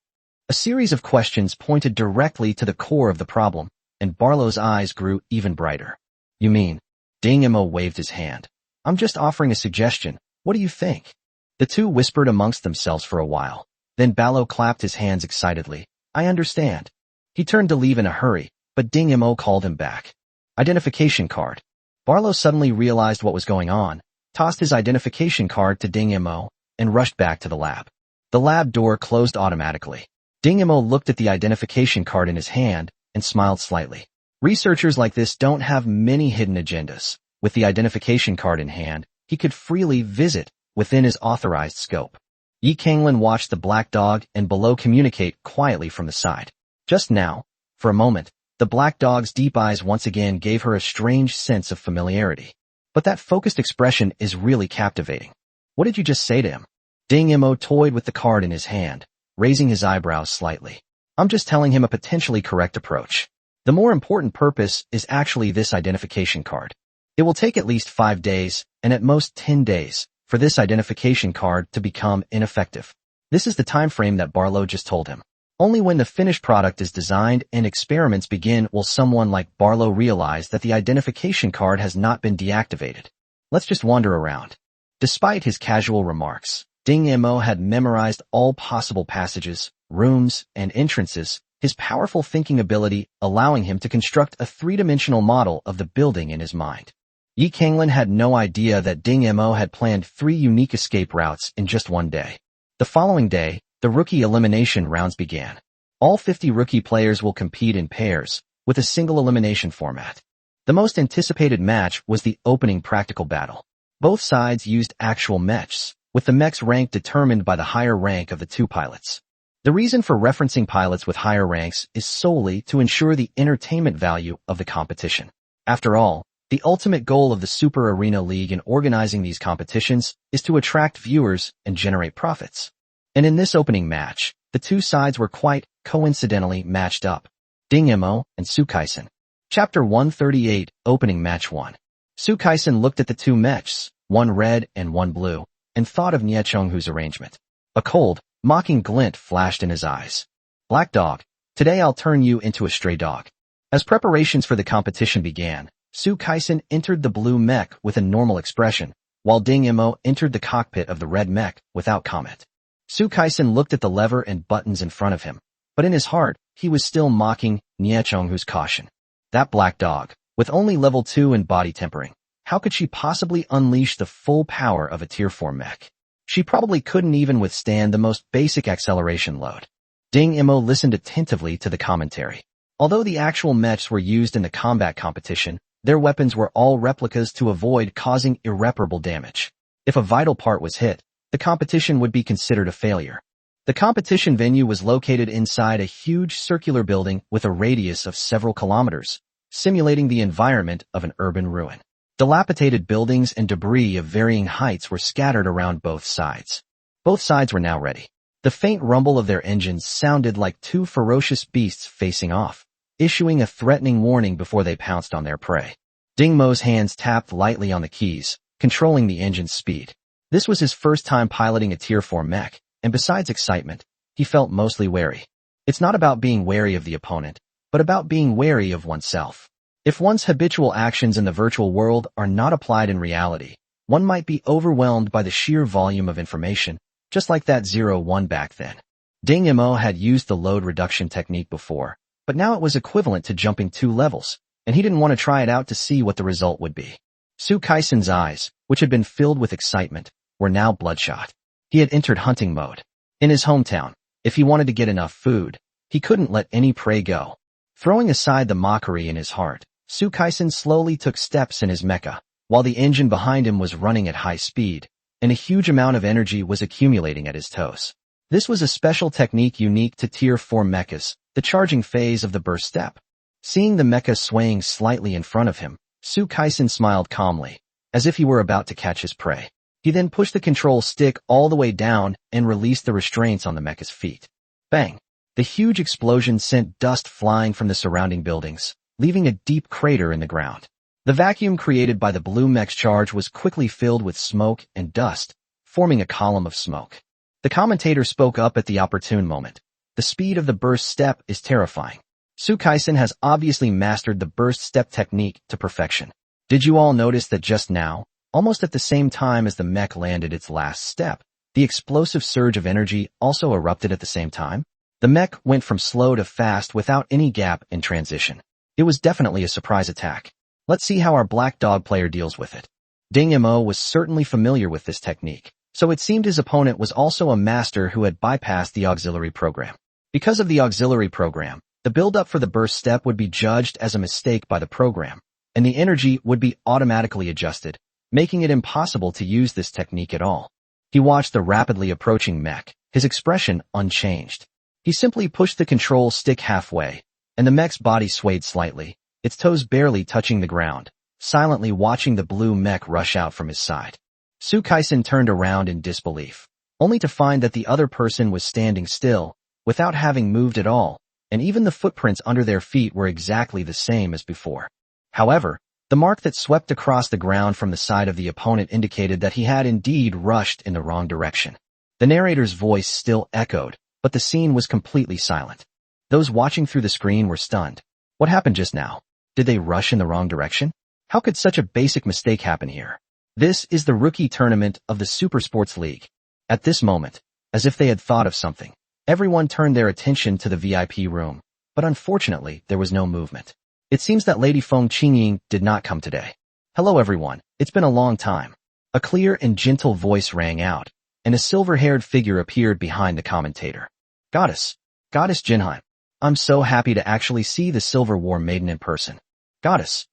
A series of questions pointed directly to the core of the problem, and Barlow's eyes grew even brighter. You mean? Ding Mo waved his hand. I'm just offering a suggestion. What do you think? The two whispered amongst themselves for a while. Then Barlow clapped his hands excitedly. I understand. He turned to leave in a hurry, but Ding Mo called him back. Identification card. Barlow suddenly realized what was going on, tossed his identification card to Ding Mo, and rushed back to the lab. The lab door closed automatically. Ding Mo looked at the identification card in his hand and smiled slightly. Researchers like this don't have many hidden agendas. With the identification card in hand, he could freely visit within his authorized scope. Yi Kanglin watched the black dog and Below communicate quietly from the side. Just now, for a moment, the black dog's deep eyes once again gave her a strange sense of familiarity. But that focused expression is really captivating. What did you just say to him? Ding Mo toyed with the card in his hand, raising his eyebrows slightly. I'm just telling him a potentially correct approach. The more important purpose is actually this identification card. It will take at least 5 days, and at most 10 days, for this identification card to become ineffective. This is the time frame that Barlow just told him. Only when the finished product is designed and experiments begin will someone like Barlow realize that the identification card has not been deactivated. Let's just wander around. Despite his casual remarks, Ding Mo had memorized all possible passages, rooms, and entrances, his powerful thinking ability allowing him to construct a 3-dimensional model of the building in his mind. Yi Kanglin had no idea that Ding Mo had planned 3 unique escape routes in just one day. The following day, the rookie elimination rounds began. All 50 rookie players will compete in pairs, with a single elimination format. The most anticipated match was the opening practical battle. Both sides used actual mechs, with the mech's rank determined by the higher rank of the 2 pilots. The reason for referencing pilots with higher ranks is solely to ensure the entertainment value of the competition. After all, the ultimate goal of the Super Arena League in organizing these competitions is to attract viewers and generate profits. And in this opening match, the 2 sides were quite coincidentally matched up. Ding Mo and Su Kaisen. Chapter 138, Opening Match 1. Su Kaisen looked at the 2 mechs, one red and one blue, and thought of Nie Chonghu's arrangement. A cold, mocking glint flashed in his eyes. Black dog, today I'll turn you into a stray dog. As preparations for the competition began, Su Kaisen entered the blue mech with a normal expression, while Ding Mo entered the cockpit of the red mech without comment. Su Kaisen looked at the lever and buttons in front of him, but in his heart, he was still mocking Nie Chonghu's caution. That black dog, with only level 2 in body tempering, how could she possibly unleash the full power of a tier 4 mech? She probably couldn't even withstand the most basic acceleration load. Ding Mo listened attentively to the commentary. Although the actual mechs were used in the combat competition, their weapons were all replicas to avoid causing irreparable damage. If a vital part was hit, the competition would be considered a failure. The competition venue was located inside a huge circular building with a radius of several kilometers, simulating the environment of an urban ruin. Dilapidated buildings and debris of varying heights were scattered around both sides. Both sides were now ready. The faint rumble of their engines sounded like 2 ferocious beasts facing off, issuing a threatening warning before they pounced on their prey. Ding Mo's hands tapped lightly on the keys, controlling the engine's speed. This was his first time piloting a tier 4 mech, and besides excitement, he felt mostly wary. It's not about being wary of the opponent, but about being wary of oneself. If one's habitual actions in the virtual world are not applied in reality, one might be overwhelmed by the sheer volume of information, just like that 0-1 back then. Ding Mo had used the load reduction technique before, but now it was equivalent to jumping 2 levels, and he didn't want to try it out to see what the result would be. Su Kaisen's eyes, which had been filled with excitement, were now bloodshot. He had entered hunting mode. In his hometown, if he wanted to get enough food, he couldn't let any prey go. Throwing aside the mockery in his heart, Su Kaisen slowly took steps in his mecha. While the engine behind him was running at high speed, and a huge amount of energy was accumulating at his toes. This was a special technique unique to Tier 4 mechas, the charging phase of the burst step. Seeing the mecha swaying slightly in front of him, Su Kaisen smiled calmly, as if he were about to catch his prey. He then pushed the control stick all the way down and released the restraints on the mecha's feet. Bang! The huge explosion sent dust flying from the surrounding buildings, leaving a deep crater in the ground. The vacuum created by the blue mech's charge was quickly filled with smoke and dust, forming a column of smoke. The commentator spoke up at the opportune moment. The speed of the burst step is terrifying. Su Kaisen has obviously mastered the burst step technique to perfection. Did you all notice that just now, almost at the same time as the mech landed its last step, the explosive surge of energy also erupted at the same time? The mech went from slow to fast without any gap in transition. It was definitely a surprise attack. Let's see how our black dog player deals with it. Ding Mo was certainly familiar with this technique, so it seemed his opponent was also a master who had bypassed the auxiliary program. Because of the auxiliary program, the build-up for the burst step would be judged as a mistake by the program, and the energy would be automatically adjusted, making it impossible to use this technique at all. He watched the rapidly approaching mech, his expression unchanged. He simply pushed the control stick halfway, and the mech's body swayed slightly, its toes barely touching the ground, silently watching the blue mech rush out from his side. Su Kaisen turned around in disbelief, only to find that the other person was standing still, without having moved at all, and even the footprints under their feet were exactly the same as before. However, the mark that swept across the ground from the side of the opponent indicated that he had indeed rushed in the wrong direction. The narrator's voice still echoed, but the scene was completely silent. Those watching through the screen were stunned. What happened just now? Did they rush in the wrong direction? How could such a basic mistake happen here? This is the rookie tournament of the Super Sports League. At this moment, as if they had thought of something, everyone turned their attention to the VIP room, but unfortunately there was no movement. It seems that Lady Feng Qingying did not come today. Hello everyone, it's been a long time. A clear and gentle voice rang out, and a silver-haired figure appeared behind the commentator. Goddess Jinhan. I'm so happy to actually see the Silver War Maiden in person. Goddess.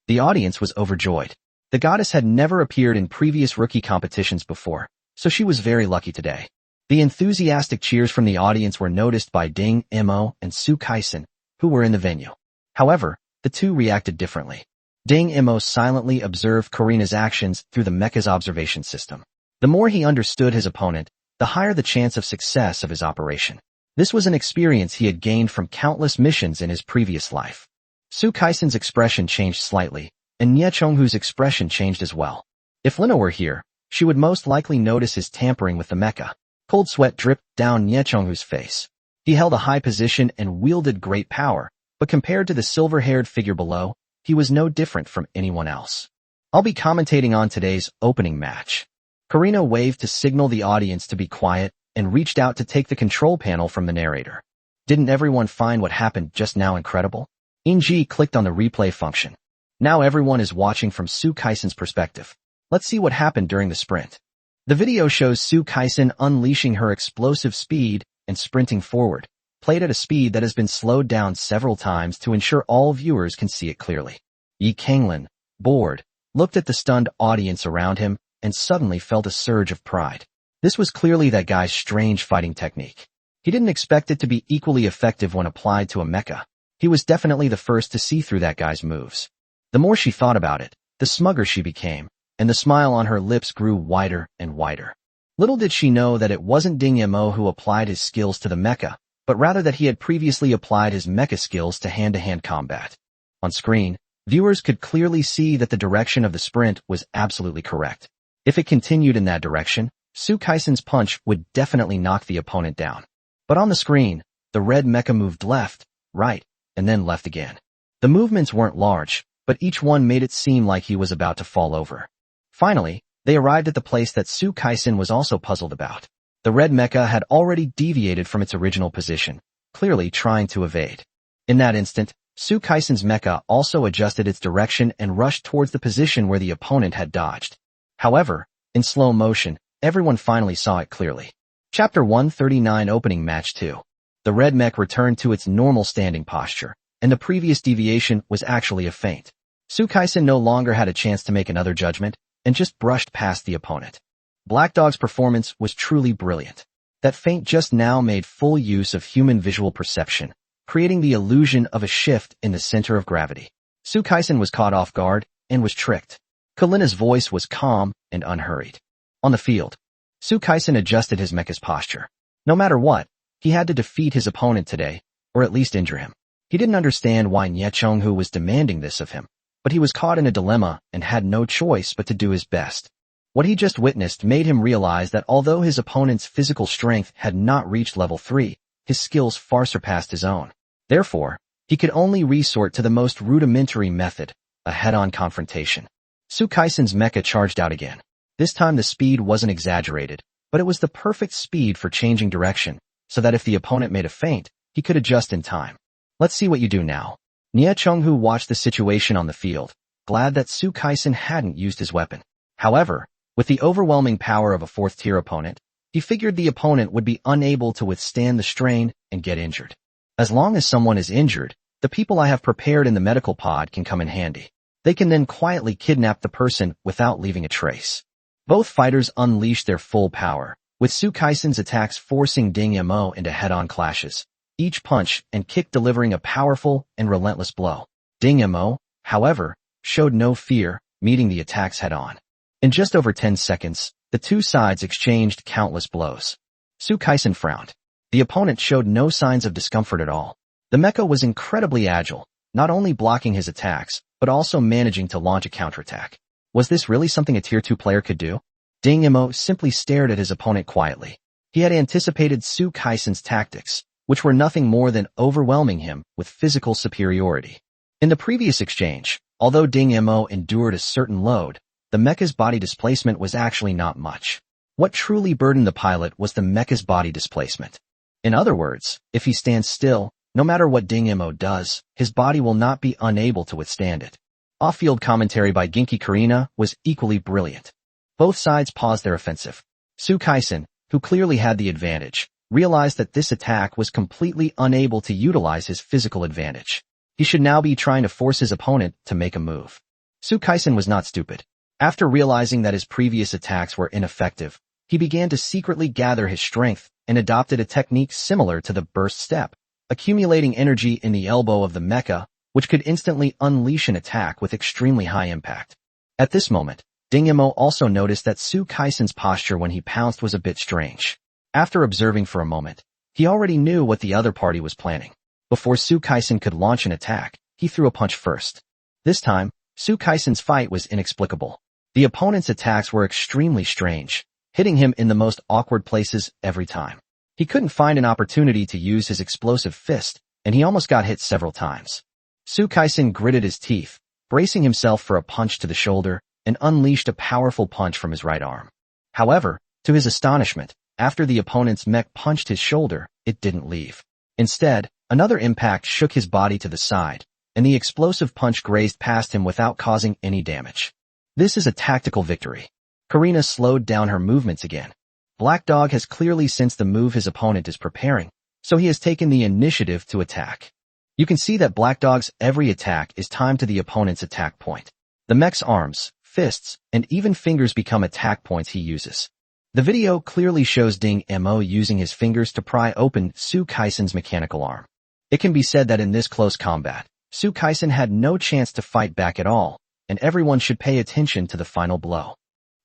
The audience was overjoyed. The goddess had never appeared in previous rookie competitions before, so she was very lucky today. The enthusiastic cheers from the audience were noticed by Ding Mo and Su Kaisen, who were in the venue. However, the two reacted differently. Ding Mo silently observed Karina's actions through the mecha's observation system. The more he understood his opponent, the higher the chance of success of his operation. This was an experience he had gained from countless missions in his previous life. Su Kaisen's expression changed slightly, and Nie Chonghu's expression changed as well. If Lina were here, she would most likely notice his tampering with the mecha. Cold sweat dripped down Nie Chonghu's face. He held a high position and wielded great power, but compared to the silver-haired figure below, he was no different from anyone else. I'll be commentating on today's opening match. Karina waved to signal the audience to be quiet and reached out to take the control panel from the narrator. Didn't everyone find what happened just now incredible? Inji clicked on the replay function. Now everyone is watching from Su Kaisen's perspective. Let's see what happened during the sprint. The video shows Su Kaisen unleashing her explosive speed and sprinting forward, played at a speed that has been slowed down several times to ensure all viewers can see it clearly. Yi Kanglin, bored, looked at the stunned audience around him and suddenly felt a surge of pride. This was clearly that guy's strange fighting technique. He didn't expect it to be equally effective when applied to a mecha. He was definitely the first to see through that guy's moves. The more she thought about it, the smugger she became, and the smile on her lips grew wider and wider. Little did she know that it wasn't Ding Mo who applied his skills to the mecha, but rather that he had previously applied his mecha skills to hand-to-hand combat. On screen, viewers could clearly see that the direction of the sprint was absolutely correct. If it continued in that direction, Su Kaisen's punch would definitely knock the opponent down. But on the screen, the red mecha moved left, right, and then left again. The movements weren't large, but each one made it seem like he was about to fall over. Finally, they arrived at the place that Su Kaisen was also puzzled about. The red mecha had already deviated from its original position, clearly trying to evade. In that instant, Su Kaisen's mecha also adjusted its direction and rushed towards the position where the opponent had dodged. However, in slow motion, everyone finally saw it clearly. Chapter 139 Opening Match 2. The red mech returned to its normal standing posture, and the previous deviation was actually a feint. Su Kaisen no longer had a chance to make another judgment. and just brushed past the opponent. Black Dog's performance was truly brilliant. That feint just now made full use of human visual perception, creating the illusion of a shift in the center of gravity. Su Kaisen was caught off guard and was tricked. Kalina's voice was calm and unhurried. On the field, Su Kaisen adjusted his mecha's posture. No matter what, he had to defeat his opponent today, or at least injure him. He didn't understand why Nie Chonghu was demanding this of him, but he was caught in a dilemma and had no choice but to do his best. What he just witnessed made him realize that although his opponent's physical strength had not reached level 3, his skills far surpassed his own. Therefore, he could only resort to the most rudimentary method, a head-on confrontation. Su Kaisen's mecha charged out again. This time the speed wasn't exaggerated, but it was the perfect speed for changing direction, so that if the opponent made a feint, he could adjust in time. Let's see what you do now. Nie Chonghu watched the situation on the field, glad that Su Kaisen hadn't used his weapon. However, with the overwhelming power of a 4th-tier opponent, he figured the opponent would be unable to withstand the strain and get injured. As long as someone is injured, the people I have prepared in the medical pod can come in handy. They can then quietly kidnap the person without leaving a trace. Both fighters unleashed their full power, with Su Kaisen's attacks forcing Ding Mo into head-on clashes, each punch and kick delivering a powerful and relentless blow. Ding Mo, however, showed no fear, meeting the attacks head-on. In just over 10 seconds, the two sides exchanged countless blows. Su Kaisen frowned. The opponent showed no signs of discomfort at all. The mecha was incredibly agile, not only blocking his attacks, but also managing to launch a counterattack. Was this really something a Tier 2 player could do? Ding Mo simply stared at his opponent quietly. He had anticipated Su Kaisen's tactics, which were nothing more than overwhelming him with physical superiority. In the previous exchange, although Ding Mo endured a certain load, the mecha's body displacement was actually not much. What truly burdened the pilot was the mecha's body displacement. In other words, if he stands still, no matter what Ding Mo does, his body will not be unable to withstand it. Off-field commentary by Genki Karina was equally brilliant. Both sides paused their offensive. Su Kaisen, who clearly had the advantage, realized that this attack was completely unable to utilize his physical advantage. He should now be trying to force his opponent to make a move. Su Kaisen was not stupid. After realizing that his previous attacks were ineffective, he began to secretly gather his strength and adopted a technique similar to the burst step, accumulating energy in the elbow of the mecha, which could instantly unleash an attack with extremely high impact. At this moment, Ding Mo also noticed that Su Kaisen's posture when he pounced was a bit strange. After observing for a moment, he already knew what the other party was planning. Before Su Kaisen could launch an attack, he threw a punch first. This time, Su Kaisen's fight was inexplicable. The opponent's attacks were extremely strange, hitting him in the most awkward places every time. He couldn't find an opportunity to use his explosive fist, and he almost got hit several times. Su Kaisen gritted his teeth, bracing himself for a punch to the shoulder, and unleashed a powerful punch from his right arm. However, to his astonishment, after the opponent's mech punched his shoulder, it didn't leave. Instead, another impact shook his body to the side, and the explosive punch grazed past him without causing any damage. This is a tactical victory. Karina slowed down her movements again. Black Dog has clearly sensed the move his opponent is preparing, so he has taken the initiative to attack. You can see that Black Dog's every attack is timed to the opponent's attack point. The mech's arms, fists, and even fingers become attack points he uses. The video clearly shows Ding Mo using his fingers to pry open Su Kaisen's mechanical arm. It can be said that in this close combat, Su Kaisen had no chance to fight back at all, and everyone should pay attention to the final blow.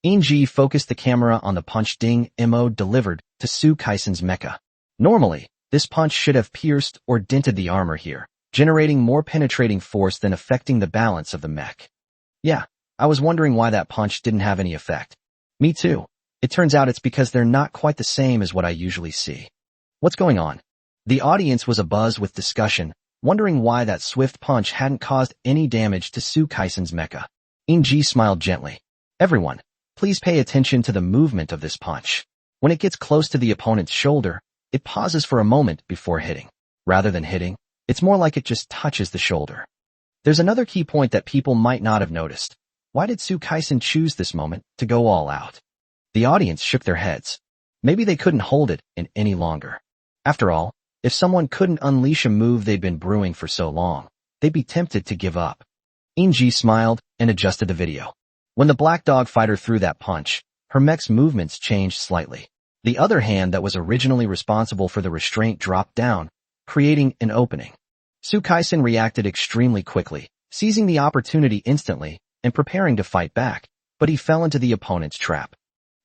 Inji focused the camera on the punch Ding Mo delivered to Su Kaisen's mecha. Normally, this punch should have pierced or dented the armor here, generating more penetrating force than affecting the balance of the mech. Yeah, I was wondering why that punch didn't have any effect. Me too. It turns out it's because they're not quite the same as what I usually see. What's going on? The audience was abuzz with discussion, wondering why that swift punch hadn't caused any damage to Su Kaisen's mecha. Inji smiled gently. Everyone, please pay attention to the movement of this punch. When it gets close to the opponent's shoulder, it pauses for a moment before hitting. Rather than hitting, it's more like it just touches the shoulder. There's another key point that people might not have noticed. Why did Su Kaisen choose this moment to go all out? The audience shook their heads. Maybe they couldn't hold it in any longer. After all, if someone couldn't unleash a move they'd been brewing for so long, they'd be tempted to give up. Inji smiled and adjusted the video. When the black dog fighter threw that punch, her mech's movements changed slightly. The other hand that was originally responsible for the restraint dropped down, creating an opening. Sukaisen reacted extremely quickly, seizing the opportunity instantly and preparing to fight back, but he fell into the opponent's trap.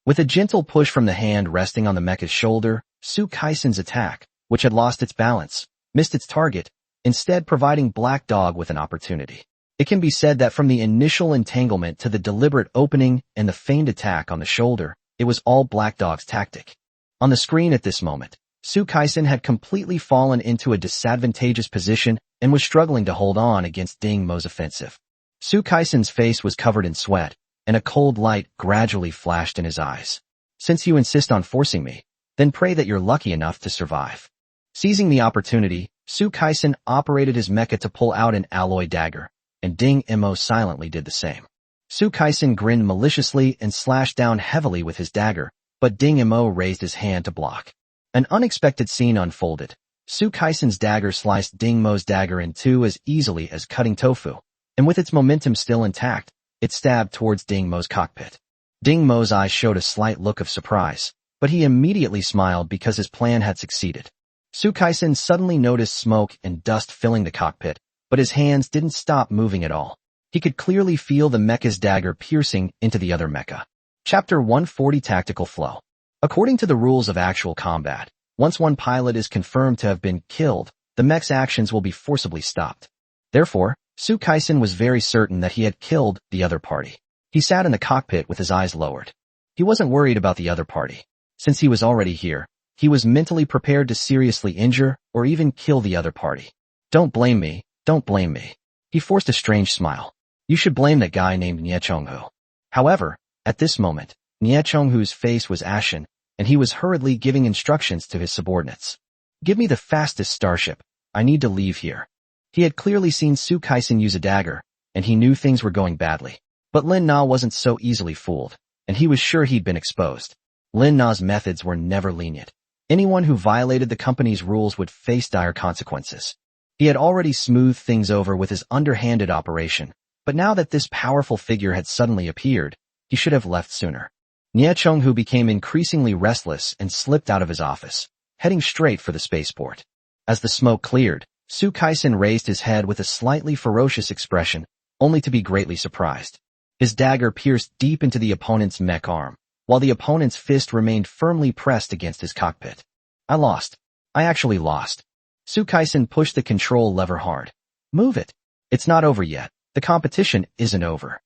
With a gentle push from the hand resting on the mecha's shoulder, Sukaisen's attack, which had lost its balance, missed its target, instead providing Black Dog with an opportunity. It can be said that from the initial entanglement to the deliberate opening and the feigned attack on the shoulder, it was all Black Dog's tactic. On the screen at this moment, Sukaisen had completely fallen into a disadvantageous position and was struggling to hold on against Ding Mo's offensive. Sukaisen's face was covered in sweat, and a cold light gradually flashed in his eyes. Since you insist on forcing me, then pray that you're lucky enough to survive. Seizing the opportunity, Sukaisen operated his mecha to pull out an alloy dagger, and Ding Mo silently did the same. Sukaisen grinned maliciously and slashed down heavily with his dagger, but Ding Mo raised his hand to block. An unexpected scene unfolded. Sukaisen's dagger sliced Ding Mo's dagger in two as easily as cutting tofu, and with its momentum still intact, it stabbed towards Ding Mo's cockpit. Ding Mo's eyes showed a slight look of surprise, but he immediately smiled because his plan had succeeded. Sukaisen suddenly noticed smoke and dust filling the cockpit, but his hands didn't stop moving at all. He could clearly feel the mecha's dagger piercing into the other mecha. Chapter 140 Tactical Flow. According to the rules of actual combat, once one pilot is confirmed to have been killed, the mech's actions will be forcibly stopped. Therefore, Sukaisen was very certain that he had killed the other party. He sat in the cockpit with his eyes lowered. He wasn't worried about the other party. Since he was already here, he was mentally prepared to seriously injure or even kill the other party. Don't blame me, don't blame me. He forced a strange smile. You should blame that guy named Nie Chonghu. However, at this moment, Nie Chonghu's face was ashen, and he was hurriedly giving instructions to his subordinates. Give me the fastest starship. I need to leave here. He had clearly seen Sukaisen use a dagger, and he knew things were going badly. But Lin Na wasn't so easily fooled, and he was sure he'd been exposed. Lin Na's methods were never lenient. Anyone who violated the company's rules would face dire consequences. He had already smoothed things over with his underhanded operation, but now that this powerful figure had suddenly appeared, he should have left sooner. Nie Chonghu became increasingly restless and slipped out of his office, heading straight for the spaceport. As the smoke cleared, Sukaisen raised his head with a slightly ferocious expression, only to be greatly surprised. His dagger pierced deep into the opponent's mech arm, while the opponent's fist remained firmly pressed against his cockpit. I lost. I actually lost. Sukaisen pushed the control lever hard. Move it. It's not over yet. The competition isn't over.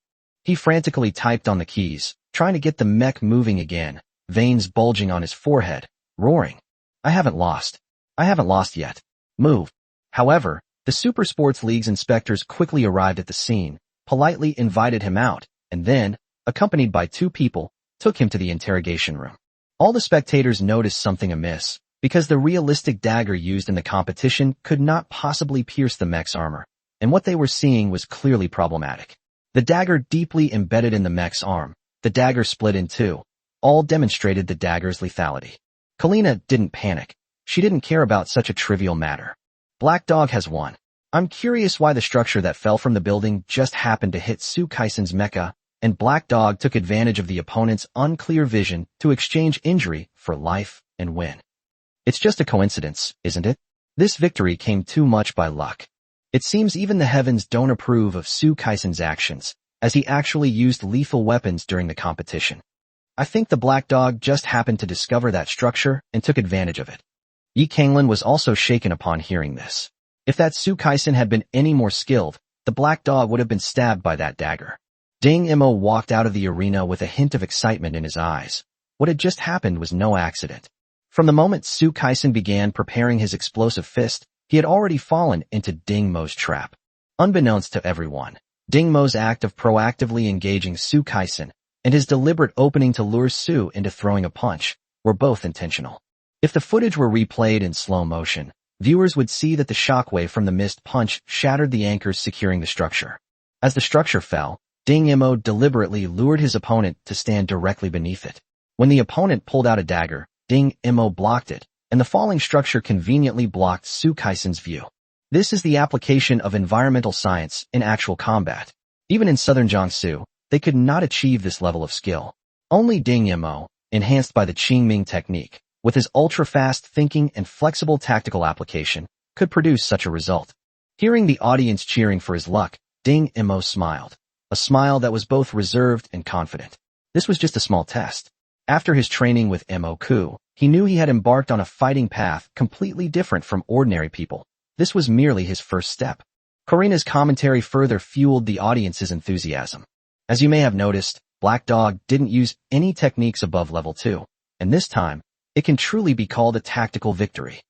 He frantically typed on the keys, trying to get the mech moving again, veins bulging on his forehead, roaring. I haven't lost. I haven't lost yet. Move. However, the Super Sports League's inspectors quickly arrived at the scene, politely invited him out, and then, accompanied by two people, took him to the interrogation room. All the spectators noticed something amiss, because the realistic dagger used in the competition could not possibly pierce the mech's armor, and what they were seeing was clearly problematic. The dagger deeply embedded in the mech's arm, the dagger split in two, all demonstrated the dagger's lethality. Kalina didn't panic. She didn't care about such a trivial matter. Black Dog has won. I'm curious why the structure that fell from the building just happened to hit Sukaisen's mecha, and Black Dog took advantage of the opponent's unclear vision to exchange injury for life and win. It's just a coincidence, isn't it? This victory came too much by luck. It seems even the heavens don't approve of Sukaisen's actions, as he actually used lethal weapons during the competition. I think the Black Dog just happened to discover that structure and took advantage of it. Yi Kanglin was also shaken upon hearing this. If that Sukaisen had been any more skilled, the Black Dog would have been stabbed by that dagger. Ding Mo walked out of the arena with a hint of excitement in his eyes. What had just happened was no accident. From the moment Sukaisen began preparing his explosive fist, he had already fallen into Ding Mo's trap. Unbeknownst to everyone, Ding Mo's act of proactively engaging Sukaisen and his deliberate opening to lure Su into throwing a punch were both intentional. If the footage were replayed in slow motion, viewers would see that the shockwave from the missed punch shattered the anchors securing the structure. As the structure fell, Ding Mo deliberately lured his opponent to stand directly beneath it. When the opponent pulled out a dagger, Ding Mo blocked it, and the falling structure conveniently blocked Sukaisen's view. This is the application of environmental science in actual combat. Even in southern Jiangsu, they could not achieve this level of skill. Only Ding Mo, enhanced by the Qingming technique, with his ultra-fast thinking and flexible tactical application, could produce such a result. Hearing the audience cheering for his luck, Ding Mo smiled, a smile that was both reserved and confident. This was just a small test. After his training with Awoke, he knew he had embarked on a fighting path completely different from ordinary people. This was merely his first step. Karina's commentary further fueled the audience's enthusiasm. As you may have noticed, Black Dog didn't use any techniques above level 2, and this time, it can truly be called a tactical victory.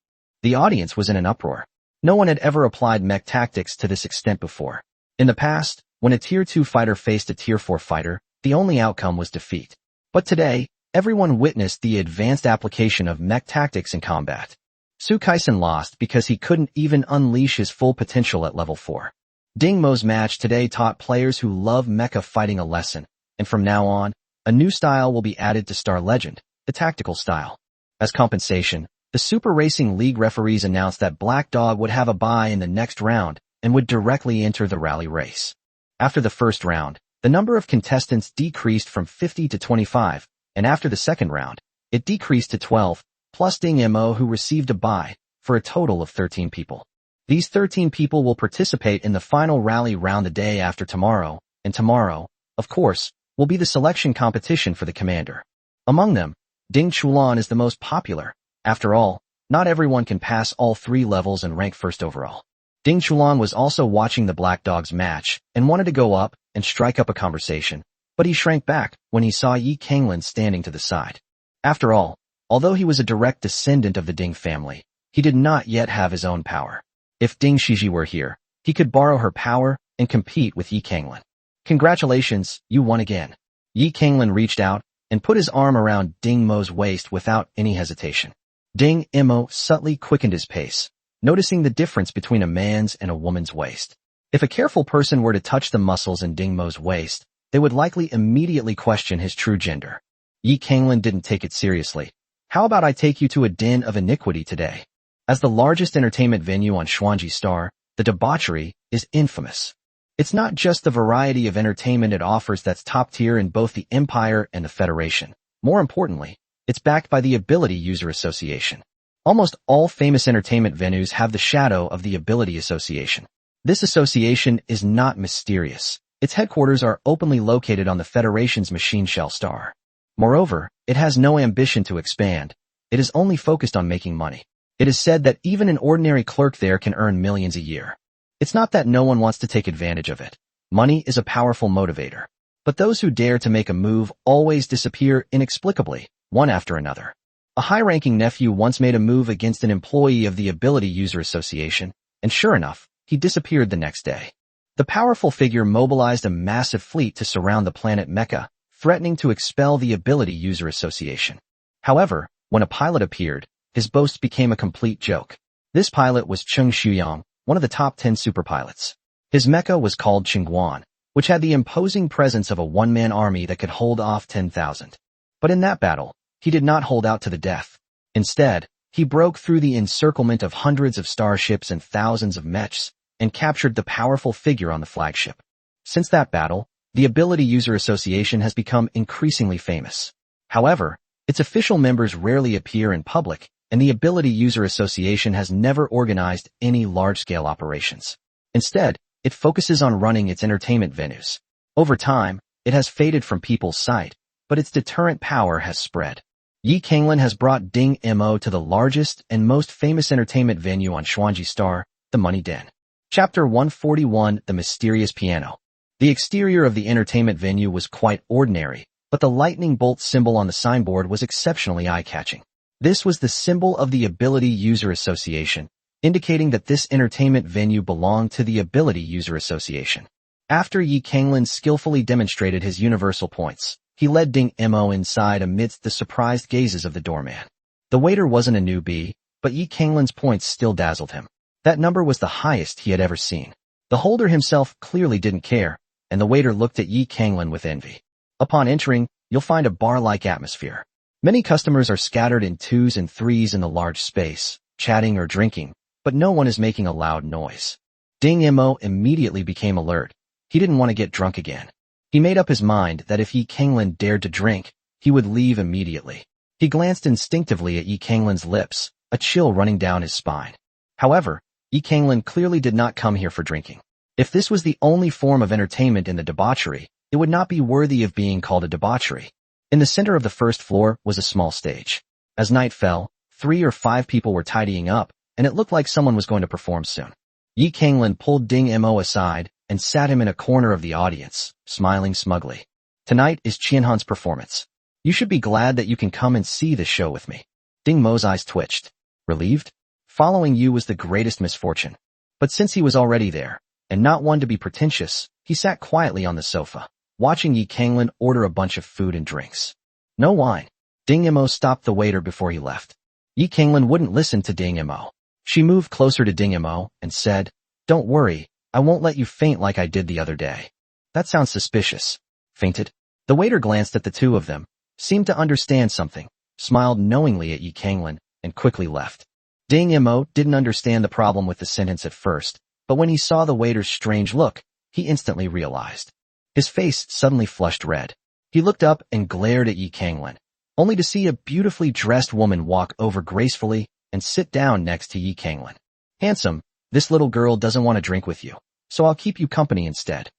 The audience was in an uproar. No one had ever applied mech tactics to this extent before. In the past, when a Tier 2 fighter faced a Tier 4 fighter, the only outcome was defeat. But today, everyone witnessed the advanced application of mech tactics in combat. Su Kaisen lost because he couldn't even unleash his full potential at level 4. Ding Mo's match today taught players who love mecha fighting a lesson, and from now on, a new style will be added to Star Legend, the tactical style. As compensation, the Super Racing League referees announced that Black Dog would have a bye in the next round and would directly enter the rally race. After the first round, the number of contestants decreased from 50 to 25, and after the second round, it decreased to 12, plus Ding Mo who received a bye, for a total of 13 people. These 13 people will participate in the final rally round the day after tomorrow, and tomorrow, of course, will be the selection competition for the commander. Among them, Ding Chulan is the most popular. After all, not everyone can pass all 3 levels and rank first overall. Ding Chulan was also watching the Black Dog's match and wanted to go up and strike up a conversation, but he shrank back when he saw Yi Kanglin standing to the side. After all, although he was a direct descendant of the Ding family, he did not yet have his own power. If Ding Shiji were here, he could borrow her power and compete with Yi Kanglin. Congratulations, you won again. Yi Kanglin reached out and put his arm around Ding Mo's waist without any hesitation. Ding Mo subtly quickened his pace, noticing the difference between a man's and a woman's waist. If a careful person were to touch the muscles in Ding Mo's waist, they would likely immediately question his true gender. Yi Kanglin didn't take it seriously. How about I take you to a den of iniquity today? As the largest entertainment venue on Xuanji Star, the debauchery is infamous. It's not just the variety of entertainment it offers that's top tier in both the Empire and the Federation. More importantly, it's backed by the Ability User Association. Almost all famous entertainment venues have the shadow of the Ability Association. This association is not mysterious. Its headquarters are openly located on the Federation's machine shell star. Moreover, it has no ambition to expand. It is only focused on making money. It is said that even an ordinary clerk there can earn millions a year. It's not that no one wants to take advantage of it. Money is a powerful motivator. But those who dare to make a move always disappear inexplicably, one after another. A high-ranking nephew once made a move against an employee of the Ability User Association, and sure enough, he disappeared the next day. The powerful figure mobilized a massive fleet to surround the planet Mecha, threatening to expel the Ability User Association. However, when a pilot appeared, his boast became a complete joke. This pilot was Cheng Shuyang, one of the top 10 superpilots. His mecha was called Chingguan, which had the imposing presence of a one-man army that could hold off 10,000. But in that battle, he did not hold out to the death. Instead, he broke through the encirclement of hundreds of starships and thousands of mechs, and captured the powerful figure on the flagship. Since that battle, the Ability User Association has become increasingly famous. However, its official members rarely appear in public, and the Ability User Association has never organized any large-scale operations. Instead, it focuses on running its entertainment venues. Over time, it has faded from people's sight, but its deterrent power has spread. Yi Kanglin has brought Ding Mo to the largest and most famous entertainment venue on Xuanji Star, the Money Den. Chapter 141, The Mysterious Piano. The exterior of the entertainment venue was quite ordinary, but the lightning bolt symbol on the signboard was exceptionally eye-catching. This was the symbol of the Ability User Association, indicating that this entertainment venue belonged to the Ability User Association. After Yi Kanglin skillfully demonstrated his universal points, he led Ding Mo inside amidst the surprised gazes of the doorman. The waiter wasn't a newbie, but Yi Kanglin's points still dazzled him. That number was the highest he had ever seen. The holder himself clearly didn't care, and the waiter looked at Yi Kanglin with envy. Upon entering, you'll find a bar-like atmosphere. Many customers are scattered in 2s and 3s in the large space, chatting or drinking, but no one is making a loud noise. Ding Mo immediately became alert. He didn't want to get drunk again. He made up his mind that if Yi Kanglin dared to drink, he would leave immediately. He glanced instinctively at Yi Kanglin's lips, a chill running down his spine. However, Yi Kanglin clearly did not come here for drinking. If this was the only form of entertainment in the debauchery, it would not be worthy of being called a debauchery. In the center of the first floor was a small stage. As night fell, 3 or 5 people were tidying up, and it looked like someone was going to perform soon. Yi Kanglin pulled Ding Mo aside and sat him in a corner of the audience, smiling smugly. Tonight is Qianhan's performance. You should be glad that you can come and see the show with me. Ding Mo's eyes twitched. Relieved? Following you was the greatest misfortune. But since he was already there, and not one to be pretentious, he sat quietly on the sofa, watching Yi Kanglin order a bunch of food and drinks. No wine. Ding Mo stopped the waiter before he left. Yi Kanglin wouldn't listen to Ding Mo. She moved closer to Ding Mo and said, "Don't worry, I won't let you faint like I did the other day." That sounds suspicious. Fainted? The waiter glanced at the two of them, seemed to understand something, smiled knowingly at Yi Kanglin, and quickly left. Ding Mo didn't understand the problem with the sentence at first, but when he saw the waiter's strange look, he instantly realized. His face suddenly flushed red. He looked up and glared at Yi Kanglin, only to see a beautifully dressed woman walk over gracefully and sit down next to Yi Kanglin. "Handsome, this little girl doesn't want to drink with you, so I'll keep you company instead."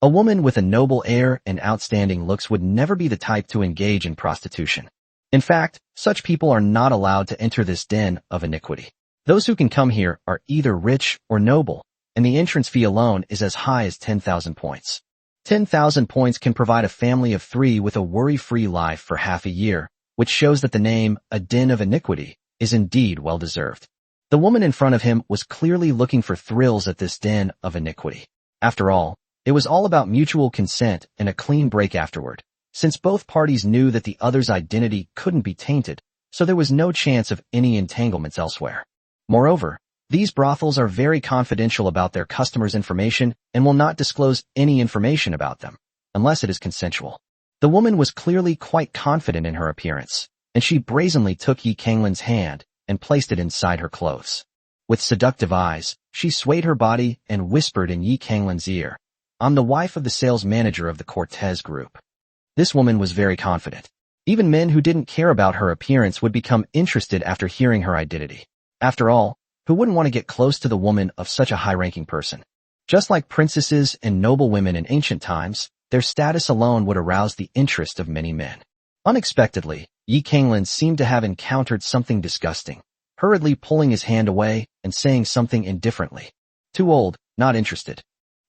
A woman with a noble air and outstanding looks would never be the type to engage in prostitution. In fact, such people are not allowed to enter this den of iniquity. Those who can come here are either rich or noble, and the entrance fee alone is as high as 10,000 points. 10,000 points can provide a family of 3 with a worry-free life for half a year, which shows that the name, a den of iniquity, is indeed well-deserved. The woman in front of him was clearly looking for thrills at this den of iniquity. After all, it was all about mutual consent and a clean break afterward, since both parties knew that the other's identity couldn't be tainted, so there was no chance of any entanglements elsewhere. Moreover, these brothels are very confidential about their customers' information and will not disclose any information about them, unless it is consensual. The woman was clearly quite confident in her appearance, and she brazenly took Yi Kanglin's hand and placed it inside her clothes. With seductive eyes, she swayed her body and whispered in Yi Kanglin's ear, "I'm the wife of the sales manager of the Cortez Group." This woman was very confident. Even men who didn't care about her appearance would become interested after hearing her identity. After all, who wouldn't want to get close to the woman of such a high-ranking person? Just like princesses and noble women in ancient times, their status alone would arouse the interest of many men. Unexpectedly, Yi Kanglin seemed to have encountered something disgusting, hurriedly pulling his hand away and saying something indifferently. "Too old, not interested."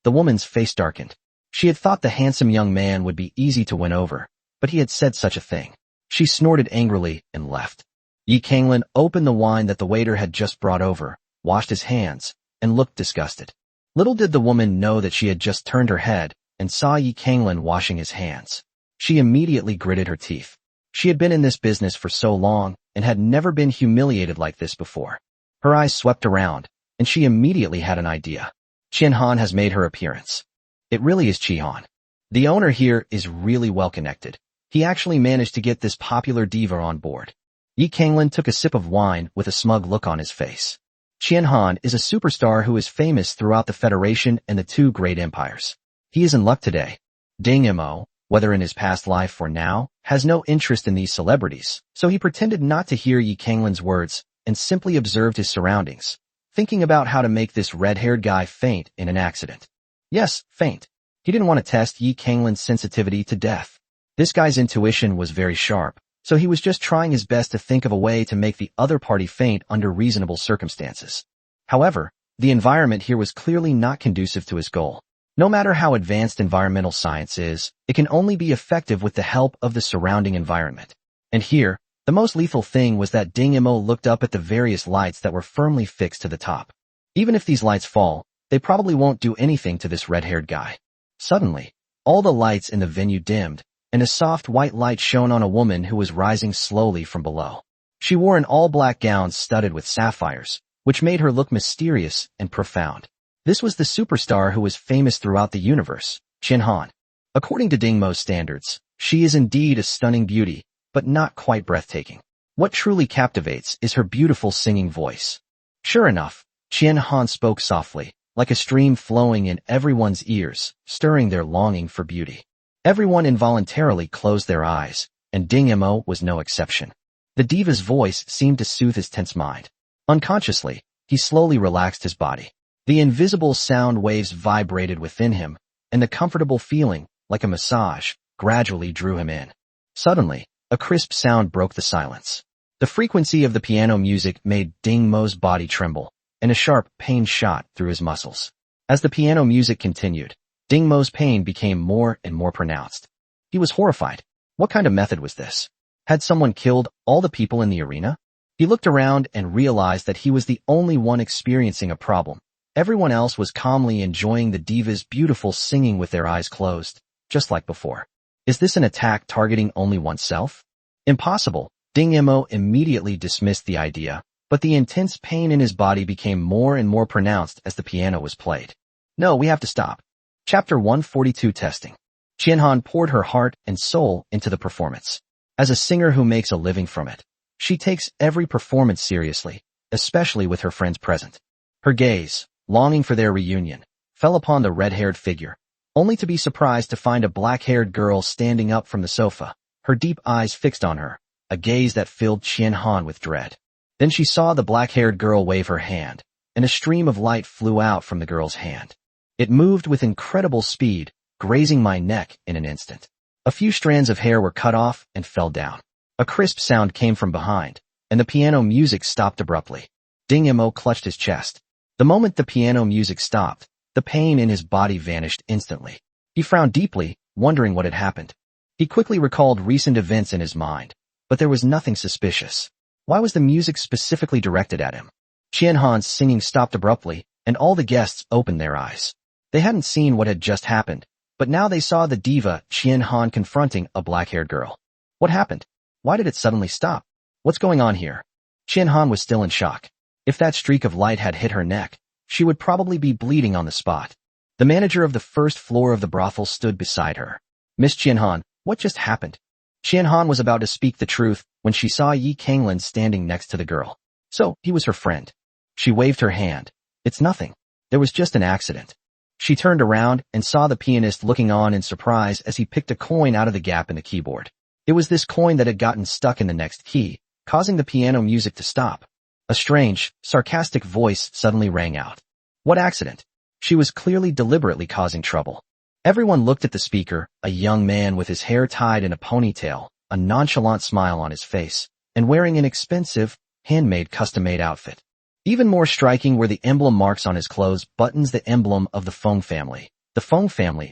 The woman's face darkened. She had thought the handsome young man would be easy to win over, but he had said such a thing. She snorted angrily and left. Yi Kanglin opened the wine that the waiter had just brought over, washed his hands, and looked disgusted. Little did the woman know that she had just turned her head and saw Yi Kanglin washing his hands. She immediately gritted her teeth. She had been in this business for so long and had never been humiliated like this before. Her eyes swept around, and she immediately had an idea. Qianhan has made her appearance. It really is Qihan. The owner here is really well connected. He actually managed to get this popular diva on board. Yi Kanglin took a sip of wine with a smug look on his face. Qianhan is a superstar who is famous throughout the Federation and the 2 great empires. He is in luck today. Ding Mo, whether in his past life or now, has no interest in these celebrities, so he pretended not to hear Yi Kanglin's words and simply observed his surroundings, thinking about how to make this red-haired guy faint in an accident. Yes, faint. He didn't want to test Yi Kanglin's sensitivity to death. This guy's intuition was very sharp, so he was just trying his best to think of a way to make the other party faint under reasonable circumstances. However, the environment here was clearly not conducive to his goal. No matter how advanced environmental science is, it can only be effective with the help of the surrounding environment. And here, the most lethal thing was that Ding Mo looked up at the various lights that were firmly fixed to the top. Even if these lights fall, they probably won't do anything to this red-haired guy. Suddenly, all the lights in the venue dimmed, and a soft white light shone on a woman who was rising slowly from below. She wore an all-black gown studded with sapphires, which made her look mysterious and profound. This was the superstar who was famous throughout the universe, Qianhan. According to Ding Mo's standards, she is indeed a stunning beauty, but not quite breathtaking. What truly captivates is her beautiful singing voice. Sure enough, Qianhan spoke softly, like a stream flowing in everyone's ears, stirring their longing for beauty. Everyone involuntarily closed their eyes, and Ding Mo was no exception. The diva's voice seemed to soothe his tense mind. Unconsciously, he slowly relaxed his body. The invisible sound waves vibrated within him, and the comfortable feeling, like a massage, gradually drew him in. Suddenly, a crisp sound broke the silence. The frequency of the piano music made Ding Mo's body tremble, and a sharp pain shot through his muscles. As the piano music continued, Ding Mo's pain became more and more pronounced. He was horrified. What kind of method was this? Had someone killed all the people in the arena? He looked around and realized that he was the only one experiencing a problem. Everyone else was calmly enjoying the diva's beautiful singing with their eyes closed, just like before. Is this an attack targeting only oneself? Impossible. Ding Mo immediately dismissed the idea, but the intense pain in his body became more and more pronounced as the piano was played. No, we have to stop. Chapter 142 Testing. Qianhan poured her heart and soul into the performance. As a singer who makes a living from it, she takes every performance seriously, especially with her friends present. Her gaze, longing for their reunion, fell upon the red-haired figure, only to be surprised to find a black-haired girl standing up from the sofa, her deep eyes fixed on her, a gaze that filled Qianhan with dread. Then she saw the black-haired girl wave her hand, and a stream of light flew out from the girl's hand. It moved with incredible speed, grazing my neck in an instant. A few strands of hair were cut off and fell down. A crisp sound came from behind, and the piano music stopped abruptly. Ding Mo clutched his chest. The moment the piano music stopped, the pain in his body vanished instantly. He frowned deeply, wondering what had happened. He quickly recalled recent events in his mind, but there was nothing suspicious. Why was the music specifically directed at him? Qianhan's singing stopped abruptly, and all the guests opened their eyes. They hadn't seen what had just happened, but now they saw the diva Qianhan confronting a black-haired girl. What happened? Why did it suddenly stop? What's going on here? Qianhan was still in shock. If that streak of light had hit her neck, she would probably be bleeding on the spot. The manager of the first floor of the brothel stood beside her. Miss Qianhan, what just happened? Qianhan was about to speak the truth when she saw Yi Kanglin standing next to the girl. So, he was her friend. She waved her hand. It's nothing. There was just an accident. She turned around and saw the pianist looking on in surprise as he picked a coin out of the gap in the keyboard. It was this coin that had gotten stuck in the next key, causing the piano music to stop. A strange, sarcastic voice suddenly rang out. What accident? She was clearly deliberately causing trouble. Everyone looked at the speaker, a young man with his hair tied in a ponytail, a nonchalant smile on his face, and wearing an expensive, handmade custom-made outfit. Even more striking were the emblem marks on his clothes, buttons the emblem of the Feng family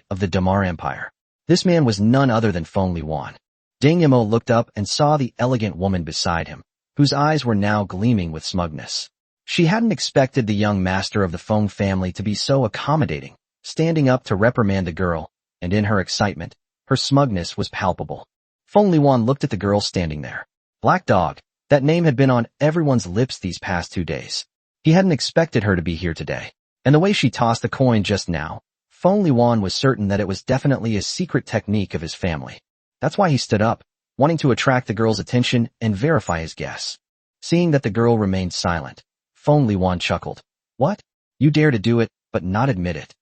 of the Damar Empire. This man was none other than Feng Liwan. Ding Mo looked up and saw the elegant woman beside him, whose eyes were now gleaming with smugness. She hadn't expected the young master of the Feng family to be so accommodating, standing up to reprimand the girl, and in her excitement, her smugness was palpable. Feng Liwan looked at the girl standing there. Black Dog, that name had been on everyone's lips these past 2 days. He hadn't expected her to be here today. And the way she tossed the coin just now, Feng Liwan was certain that it was definitely a secret technique of his family. That's why he stood up, wanting to attract the girl's attention and verify his guess. Seeing that the girl remained silent, Feng Liwan chuckled. What? You dare to do it, but not admit it.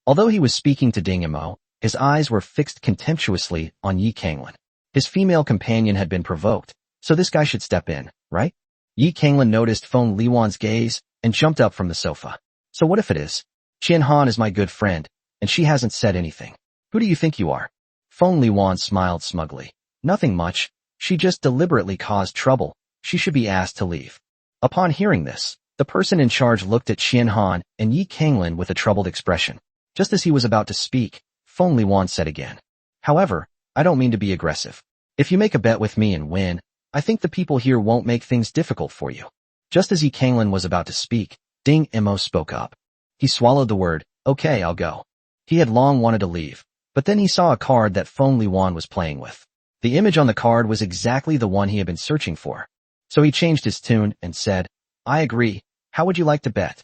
Although he was speaking to Ding Mo, his eyes were fixed contemptuously on Yi Kanglin. His female companion had been provoked, so this guy should step in, right? Yi Kanglin noticed Feng Liwan's gaze and jumped up from the sofa. So what if it is? Qianhan is my good friend, and she hasn't said anything. Who do you think you are? Feng Liwan smiled smugly. Nothing much. She just deliberately caused trouble. She should be asked to leave. Upon hearing this, the person in charge looked at Qianhan and Yi Kanglin with a troubled expression. Just as he was about to speak, Feng Liwan said again. However, I don't mean to be aggressive. If you make a bet with me and win, I think the people here won't make things difficult for you. Just as Yi Kanglin was about to speak, Ding Mo spoke up. He swallowed the word, okay, I'll go. He had long wanted to leave, but then he saw a card that Feng Liwan was playing with. The image on the card was exactly the one he had been searching for. So he changed his tune and said, I agree. How would you like to bet?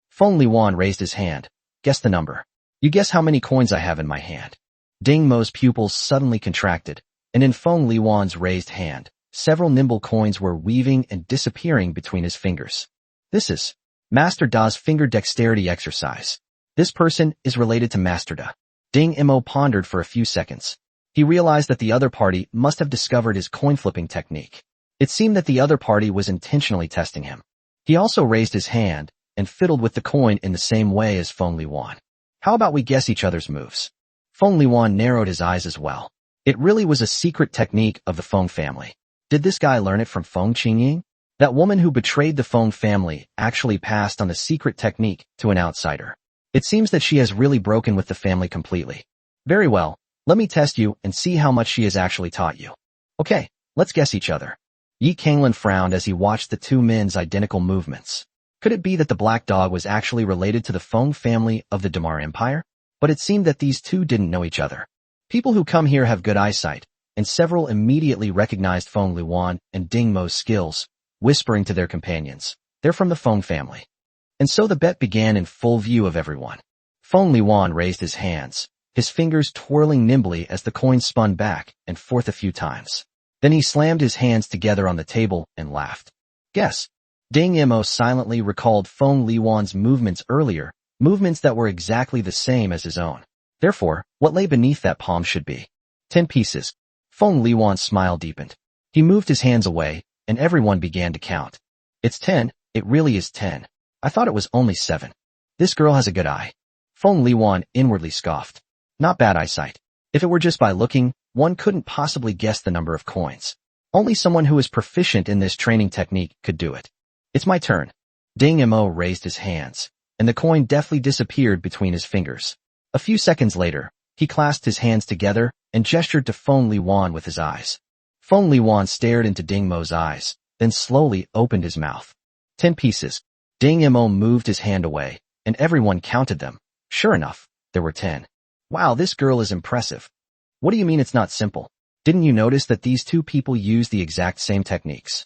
Feng Liwan raised his hand. Guess the number. You guess how many coins I have in my hand. Ding Mo's pupils suddenly contracted, and in Feng Liwan's raised hand, several nimble coins were weaving and disappearing between his fingers. This is Master Da's finger dexterity exercise. This person is related to Master Da. Ding Mo pondered for a few seconds. He realized that the other party must have discovered his coin-flipping technique. It seemed that the other party was intentionally testing him. He also raised his hand and fiddled with the coin in the same way as Feng Liwan. How about we guess each other's moves? Feng Liwan narrowed his eyes as well. It really was a secret technique of the Feng family. Did this guy learn it from Feng Qingying? That woman who betrayed the Feng family actually passed on the secret technique to an outsider. It seems that she has really broken with the family completely. Very well, let me test you and see how much she has actually taught you. Okay, let's guess each other. Yi Kanglin frowned as he watched the two men's identical movements. Could it be that the black dog was actually related to the Feng family of the Damar Empire? But it seemed that these two didn't know each other. People who come here have good eyesight, and several immediately recognized Feng Liwan and Ding Mo's skills, whispering to their companions, "They're from the Feng family." And so the bet began in full view of everyone. Feng Liwan raised his hands, his fingers twirling nimbly as the coin spun back and forth a few times. Then he slammed his hands together on the table and laughed. Guess. Ding Mo silently recalled Feng Liwan's movements earlier, movements that were exactly the same as his own. Therefore, what lay beneath that palm should be 10 pieces. Feng Liwan's smile deepened. He moved his hands away, and everyone began to count. It's 10, it really is 10. I thought it was only 7. This girl has a good eye. Feng Liwan inwardly scoffed. Not bad eyesight. If it were just by looking, one couldn't possibly guess the number of coins. Only someone who is proficient in this training technique could do it. It's my turn. Ding Mo raised his hands, and the coin deftly disappeared between his fingers. A few seconds later, he clasped his hands together and gestured to Feng Liwan with his eyes. Feng Liwan stared into Ding Mo's eyes, then slowly opened his mouth. 10 pieces. Ding Mo moved his hand away, and everyone counted them. Sure enough, there were 10. Wow, this girl is impressive. What do you mean it's not simple? Didn't you notice that these two people used the exact same techniques?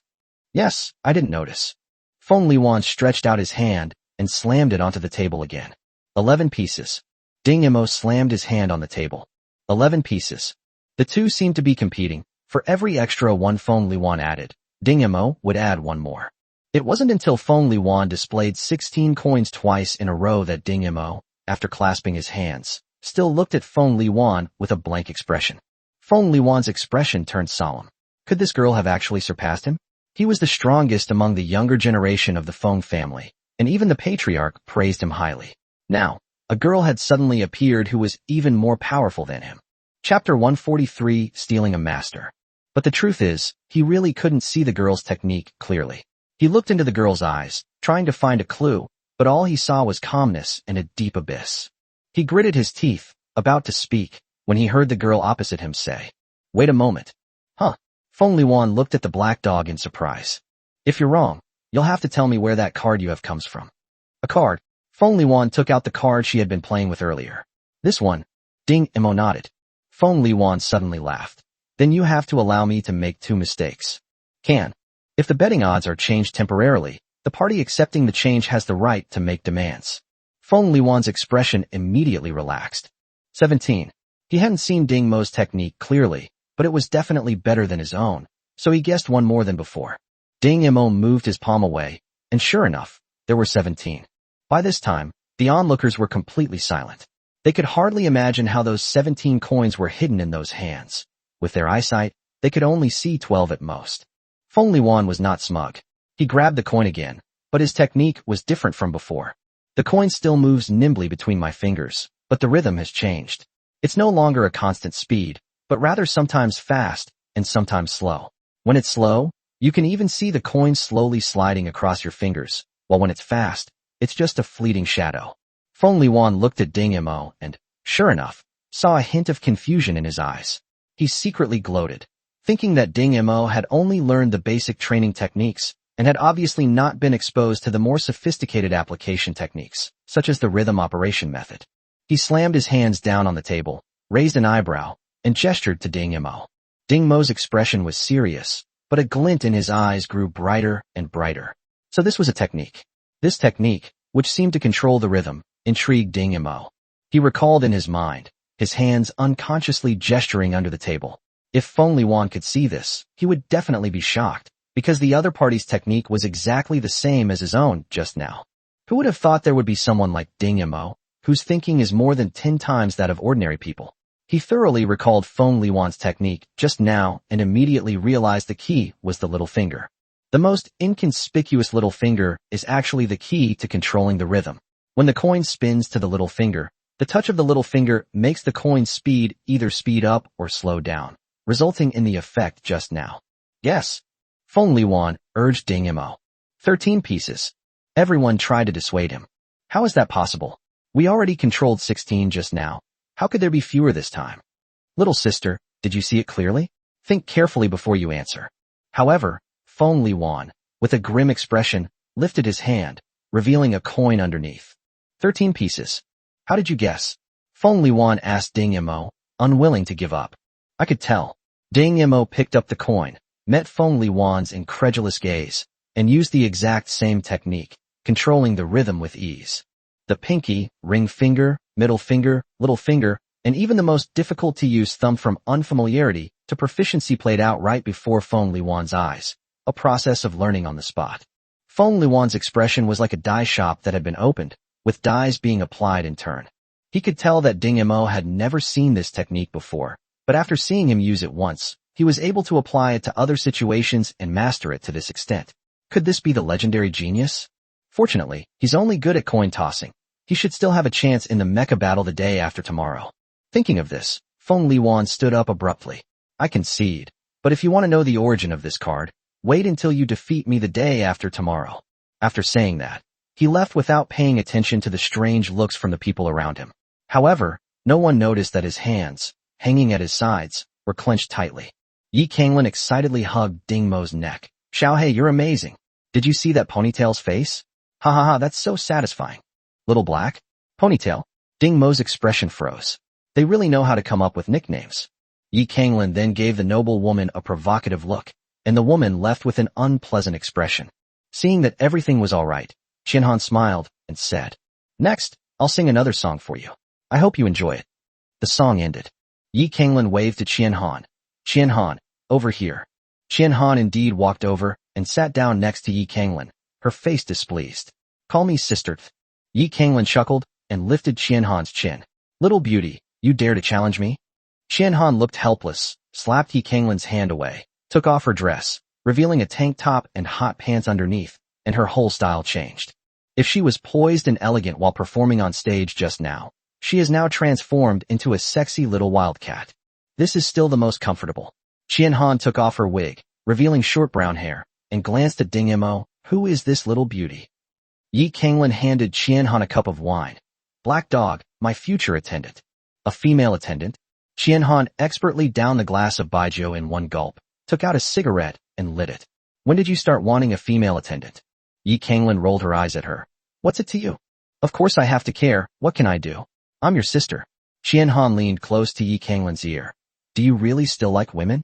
Yes, I didn't notice. Feng Liwan stretched out his hand and slammed it onto the table again. 11 pieces. Ding Mo slammed his hand on the table. 11 pieces. The two seemed to be competing. For every extra one Feng Liwan added, Ding Mo would add one more. It wasn't until Feng Liwan displayed 16 coins twice in a row that Ding Mo, after clasping his hands, still looked at Feng Liwan with a blank expression. Feng Liwan's expression turned solemn. Could this girl have actually surpassed him? He was the strongest among the younger generation of the Feng family, and even the patriarch praised him highly. Now, a girl had suddenly appeared who was even more powerful than him. Chapter 143, Stealing a Master. But the truth is, he really couldn't see the girl's technique clearly. He looked into the girl's eyes, trying to find a clue, but all he saw was calmness and a deep abyss. He gritted his teeth, about to speak, when he heard the girl opposite him say, "Wait a moment." Huh. Feng Liwan looked at the black dog in surprise. "If you're wrong, you'll have to tell me where that card you have comes from." A card. Feng Liwan took out the card she had been playing with earlier. This one. Ding Mo nodded. Feng Liwan suddenly laughed. Then you have to allow me to make 2 mistakes. Can. If the betting odds are changed temporarily, the party accepting the change has the right to make demands. Feng Liwan's expression immediately relaxed. 17. He hadn't seen Ding Mo's technique clearly, but it was definitely better than his own, so he guessed one more than before. Ding Mo moved his palm away, and sure enough, there were 17. By this time, the onlookers were completely silent. They could hardly imagine how those 17 coins were hidden in those hands. With their eyesight, they could only see 12 at most. Feng Liwan was not smug. He grabbed the coin again, but his technique was different from before. The coin still moves nimbly between my fingers, but the rhythm has changed. It's no longer a constant speed, but rather sometimes fast and sometimes slow. When it's slow, you can even see the coin slowly sliding across your fingers, while when it's fast, it's just a fleeting shadow. Feng Liwan looked at Ding Mo and, sure enough, saw a hint of confusion in his eyes. He secretly gloated, thinking that Ding Mo had only learned the basic training techniques and had obviously not been exposed to the more sophisticated application techniques, such as the rhythm operation method. He slammed his hands down on the table, raised an eyebrow, and gestured to Ding Mo. Ding Mo's expression was serious, but a glint in his eyes grew brighter and brighter. So this was a technique. This technique, which seemed to control the rhythm, intrigued Ding Mo. He recalled in his mind, his hands unconsciously gesturing under the table. If Feng Liwan could see this, he would definitely be shocked, because the other party's technique was exactly the same as his own just now. Who would have thought there would be someone like Ding Mo, whose thinking is more than 10 times that of ordinary people? He thoroughly recalled Feng Liwan's technique just now and immediately realized the key was the little finger. The most inconspicuous little finger is actually the key to controlling the rhythm. When the coin spins to the little finger, the touch of the little finger makes the coin's speed either speed up or slow down, resulting in the effect just now. Yes, Feng Liwan urged Ding Mo. 13 pieces. Everyone tried to dissuade him. How is that possible? We already controlled 16 just now. How could there be fewer this time? Little sister, did you see it clearly? Think carefully before you answer. However, Feng Liwan, with a grim expression, lifted his hand, revealing a coin underneath. 13 pieces. How did you guess? Feng Liwan asked Ding Mo, unwilling to give up. I could tell. Ding Mo picked up the coin, met Feng Liwan's incredulous gaze, and used the exact same technique, controlling the rhythm with ease. The pinky, ring finger, middle finger, little finger, and even the most difficult-to-use thumb from unfamiliarity to proficiency played out right before Feng Liwan's eyes, a process of learning on the spot. Feng Liwan's expression was like a die shop that had been opened, with dies being applied in turn. He could tell that Ding Mo had never seen this technique before, but after seeing him use it once, he was able to apply it to other situations and master it to this extent. Could this be the legendary genius? Fortunately, he's only good at coin tossing. He should still have a chance in the mecha battle the day after tomorrow. Thinking of this, Feng Liwan stood up abruptly. I concede, but if you want to know the origin of this card, wait until you defeat me the day after tomorrow. After saying that, he left without paying attention to the strange looks from the people around him. However, no one noticed that his hands, hanging at his sides, were clenched tightly. Yi Kanglin excitedly hugged Ding Mo's neck. Xiaohei, you're amazing. Did you see that ponytail's face? Ha ha ha, that's so satisfying. Little Black? Ponytail? Ding Mo's expression froze. They really know how to come up with nicknames. Yi Kanglin then gave the noble woman a provocative look, and the woman left with an unpleasant expression. Seeing that everything was all right, Qianhan smiled and said, Next, I'll sing another song for you. I hope you enjoy it. The song ended. Yi Kanglin waved to Qianhan. Qianhan, over here. Qianhan indeed walked over and sat down next to Yi Kanglin, her face displeased. Call me sister. Yi Kanglin chuckled and lifted Qianhan's chin. Little beauty, you dare to challenge me? Qianhan looked helpless, slapped Yi Kanglin's hand away, took off her dress, revealing a tank top and hot pants underneath, and her whole style changed. If she was poised and elegant while performing on stage just now, she is now transformed into a sexy little wildcat. This is still the most comfortable. Qianhan took off her wig, revealing short brown hair, and glanced at Ding Mo. Who is this little beauty? Yi Kanglin handed Qianhan a cup of wine. Black Dog, my future attendant. A female attendant? Qianhan expertly downed the glass of baijiu in one gulp, took out a cigarette, and lit it. When did you start wanting a female attendant? Yi Kanglin rolled her eyes at her. What's it to you? Of course I have to care, what can I do? I'm your sister. Qianhan leaned close to Yi Kanglin's ear. Do you really still like women?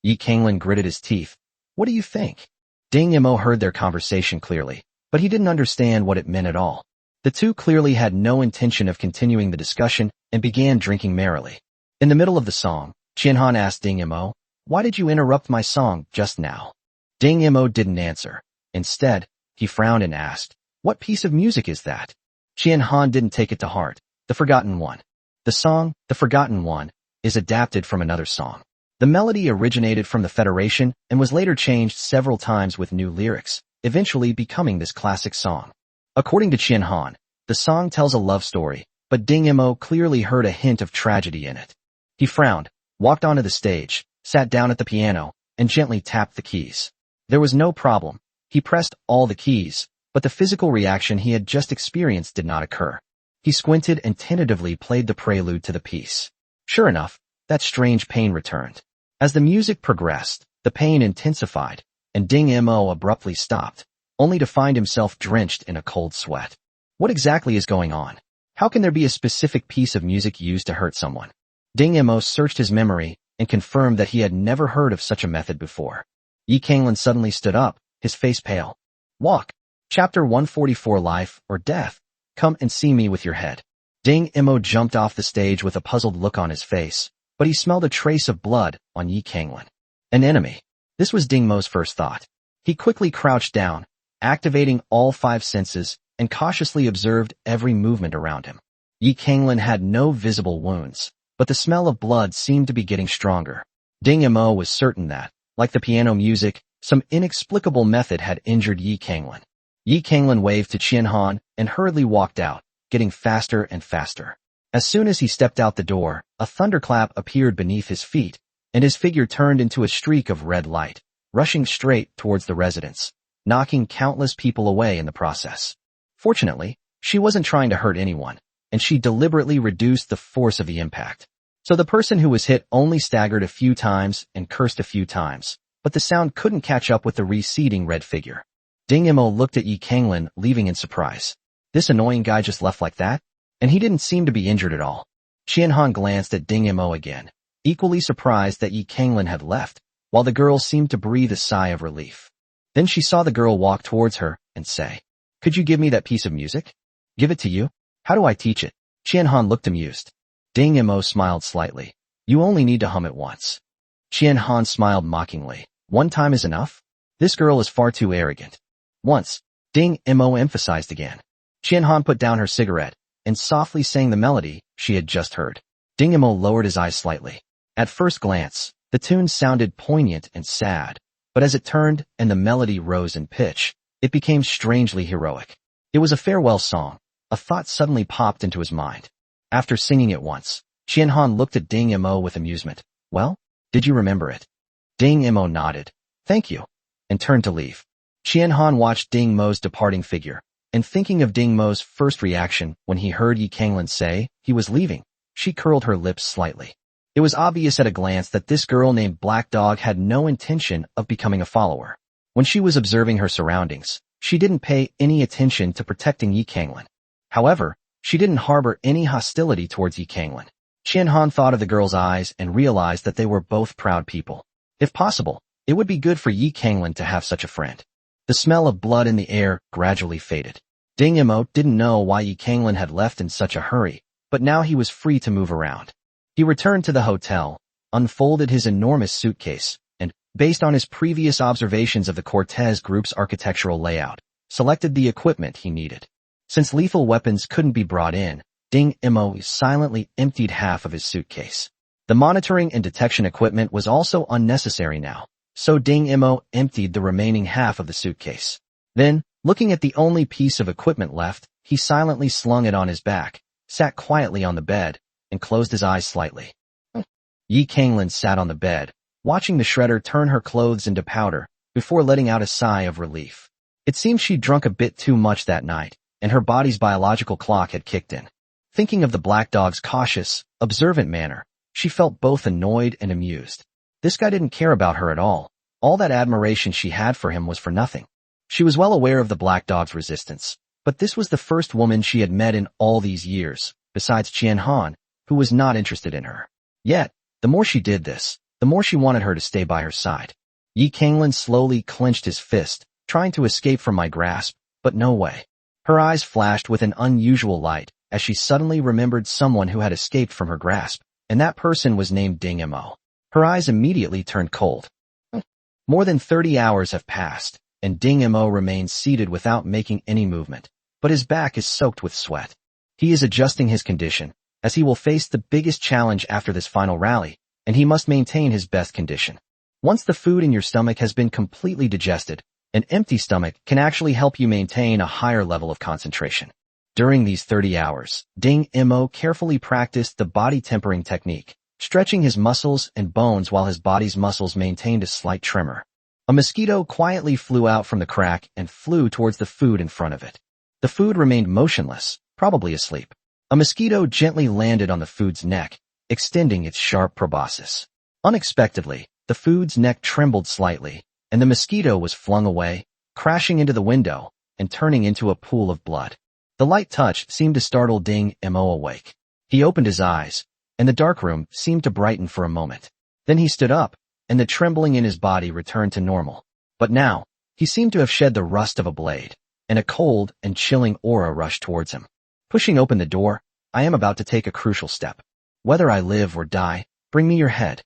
Yi Kanglin gritted his teeth. What do you think? Ding Mo heard their conversation clearly, but he didn't understand what it meant at all. The two clearly had no intention of continuing the discussion and began drinking merrily. In the middle of the song, Qianhan asked Ding Mo, why did you interrupt my song just now? Ding Mo didn't answer. Instead, he frowned and asked, what piece of music is that? Qianhan didn't take it to heart. The Forgotten One. The song, The Forgotten One, is adapted from another song. The melody originated from the Federation and was later changed several times with new lyrics, eventually becoming this classic song. According to Qianhan, the song tells a love story, but Ding Mo clearly heard a hint of tragedy in it. He frowned, walked onto the stage, sat down at the piano, and gently tapped the keys. There was no problem. He pressed all the keys, but the physical reaction he had just experienced did not occur. He squinted and tentatively played the prelude to the piece. Sure enough, that strange pain returned. As the music progressed, the pain intensified, and Ding Mo abruptly stopped, only to find himself drenched in a cold sweat. What exactly is going on? How can there be a specific piece of music used to hurt someone? Ding Mo searched his memory and confirmed that he had never heard of such a method before. Yi Kanglin suddenly stood up, his face pale. Walk. Chapter 144 Life or Death. Come and see me with your head. Ding Mo jumped off the stage with a puzzled look on his face, but he smelled a trace of blood on Yi Kanglin. An enemy. This was Ding Mo's first thought. He quickly crouched down, activating all 5 senses, and cautiously observed every movement around him. Yi Kanglin had no visible wounds, but the smell of blood seemed to be getting stronger. Ding Mo was certain that, like the piano music, some inexplicable method had injured Yi Kanglin. Yi Kanglin waved to Qian Han and hurriedly walked out, getting faster and faster. As soon as he stepped out the door, a thunderclap appeared beneath his feet, and his figure turned into a streak of red light, rushing straight towards the residence, knocking countless people away in the process. Fortunately, she wasn't trying to hurt anyone, and she deliberately reduced the force of the impact. So the person who was hit only staggered a few times and cursed a few times, but the sound couldn't catch up with the receding red figure. Ding Mo looked at Yi Kanglin, leaving in surprise. This annoying guy just left like that? And he didn't seem to be injured at all. Qian Han glanced at Ding Mo again, equally surprised that Yi Kanglin had left, while the girl seemed to breathe a sigh of relief. Then she saw the girl walk towards her and say, "Could you give me that piece of music?" "Give it to you? How do I teach it?" Qian Han looked amused. Ding Mo smiled slightly. "You only need to hum it once." Qian Han smiled mockingly. "One time is enough? This girl is far too arrogant." "Once," Ding Mo emphasized again. Qian Han put down her cigarette and softly sang the melody she had just heard. Ding Mo lowered his eyes slightly. At first glance, the tune sounded poignant and sad, but as it turned and the melody rose in pitch, it became strangely heroic. It was a farewell song. A thought suddenly popped into his mind. After singing it once, Qian Han looked at Ding Mo with amusement. "Well, did you remember it?" Ding Mo nodded. "Thank you," and turned to leave. Qian Han watched Ding Mo's departing figure, and thinking of Ding Mo's first reaction when he heard Yi Kanglin say he was leaving, she curled her lips slightly. It was obvious at a glance that this girl named Black Dog had no intention of becoming a follower. When she was observing her surroundings, she didn't pay any attention to protecting Yi Kanglin. However, she didn't harbor any hostility towards Yi Kanglin. Qian Han thought of the girl's eyes and realized that they were both proud people. If possible, it would be good for Yi Kanglin to have such a friend. The smell of blood in the air gradually faded. Ding Mo didn't know why Yi Kanglin had left in such a hurry, but now he was free to move around. He returned to the hotel, unfolded his enormous suitcase, and, based on his previous observations of the Cortez group's architectural layout, selected the equipment he needed. Since lethal weapons couldn't be brought in, Ding Mo silently emptied half of his suitcase. The monitoring and detection equipment was also unnecessary now, so Ding Mo emptied the remaining half of the suitcase. Then, looking at the only piece of equipment left, he silently slung it on his back, sat quietly on the bed, and closed his eyes slightly. Yi Kanglin sat on the bed, watching the shredder turn her clothes into powder, before letting out a sigh of relief. It seemed she'd drunk a bit too much that night, and her body's biological clock had kicked in. Thinking of the Black Dog's cautious, observant manner, she felt both annoyed and amused. This guy didn't care about her at all. All that admiration she had for him was for nothing. She was well aware of the Black Dog's resistance, but this was the first woman she had met in all these years, besides Qian Han, who was not interested in her. Yet, the more she did this, the more she wanted her to stay by her side. Yi Kanglin slowly clenched his fist, trying to escape from my grasp, but no way. Her eyes flashed with an unusual light, as she suddenly remembered someone who had escaped from her grasp, and that person was named Ding Mo. Her eyes immediately turned cold. More than 30 hours have passed, and Ding Mo remains seated without making any movement, but his back is soaked with sweat. He is adjusting his condition, as he will face the biggest challenge after this final rally, and he must maintain his best condition. Once the food in your stomach has been completely digested, an empty stomach can actually help you maintain a higher level of concentration. During these 30 hours, Ding Mo carefully practiced the body tempering technique, stretching his muscles and bones while his body's muscles maintained a slight tremor. A mosquito quietly flew out from the crack and flew towards the food in front of it. The food remained motionless, probably asleep. A mosquito gently landed on the food's neck, extending its sharp proboscis. Unexpectedly, the food's neck trembled slightly, and the mosquito was flung away, crashing into the window and turning into a pool of blood. The light touch seemed to startle Ding Mo awake. He opened his eyes, and the dark room seemed to brighten for a moment. Then he stood up, and the trembling in his body returned to normal. But now, he seemed to have shed the rust of a blade, and a cold and chilling aura rushed towards him. Pushing open the door, I am about to take a crucial step. Whether I live or die, bring me your head.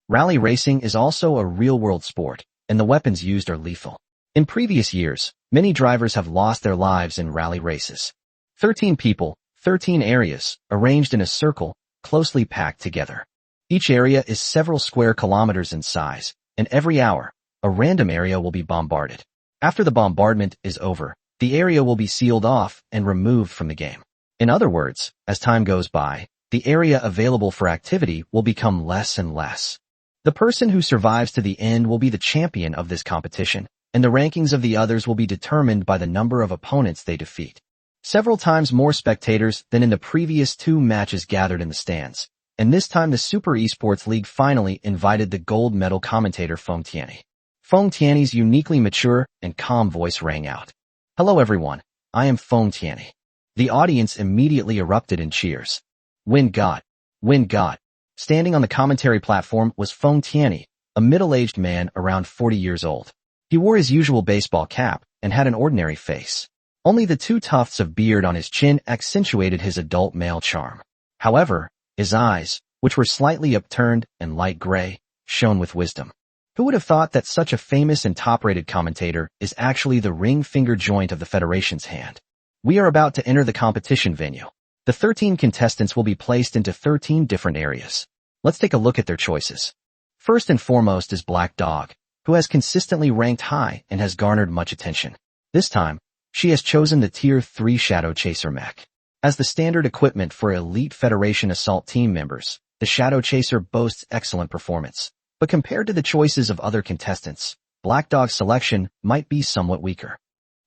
Rally racing is also a real-world sport, and the weapons used are lethal. In previous years, many drivers have lost their lives in rally races. 13 people, 13 areas, arranged in a circle, closely packed together. Each area is several square kilometers in size, and every hour, a random area will be bombarded. After the bombardment is over, the area will be sealed off and removed from the game. In other words, as time goes by, the area available for activity will become less and less. The person who survives to the end will be the champion of this competition, and the rankings of the others will be determined by the number of opponents they defeat. Several times more spectators than in the previous 2 matches gathered in the stands, and this time the Super Esports League finally invited the gold medal commentator Feng Tianyi. Feng Tianyi's uniquely mature and calm voice rang out. "Hello everyone, I am Feng Tianyi." The audience immediately erupted in cheers. "Win God! Win God!" Standing on the commentary platform was Feng Tianyi, a middle-aged man around 40 years old. He wore his usual baseball cap and had an ordinary face. Only the 2 tufts of beard on his chin accentuated his adult male charm. However, his eyes, which were slightly upturned and light gray, shone with wisdom. Who would have thought that such a famous and top-rated commentator is actually the ring finger joint of the Federation's hand? We are about to enter the competition venue. The 13 contestants will be placed into 13 different areas. Let's take a look at their choices. First and foremost is Black Dog, who has consistently ranked high and has garnered much attention. This time, she has chosen the Tier 3 Shadow Chaser mech. As the standard equipment for elite Federation assault team members, the Shadow Chaser boasts excellent performance. But compared to the choices of other contestants, Black Dog's selection might be somewhat weaker.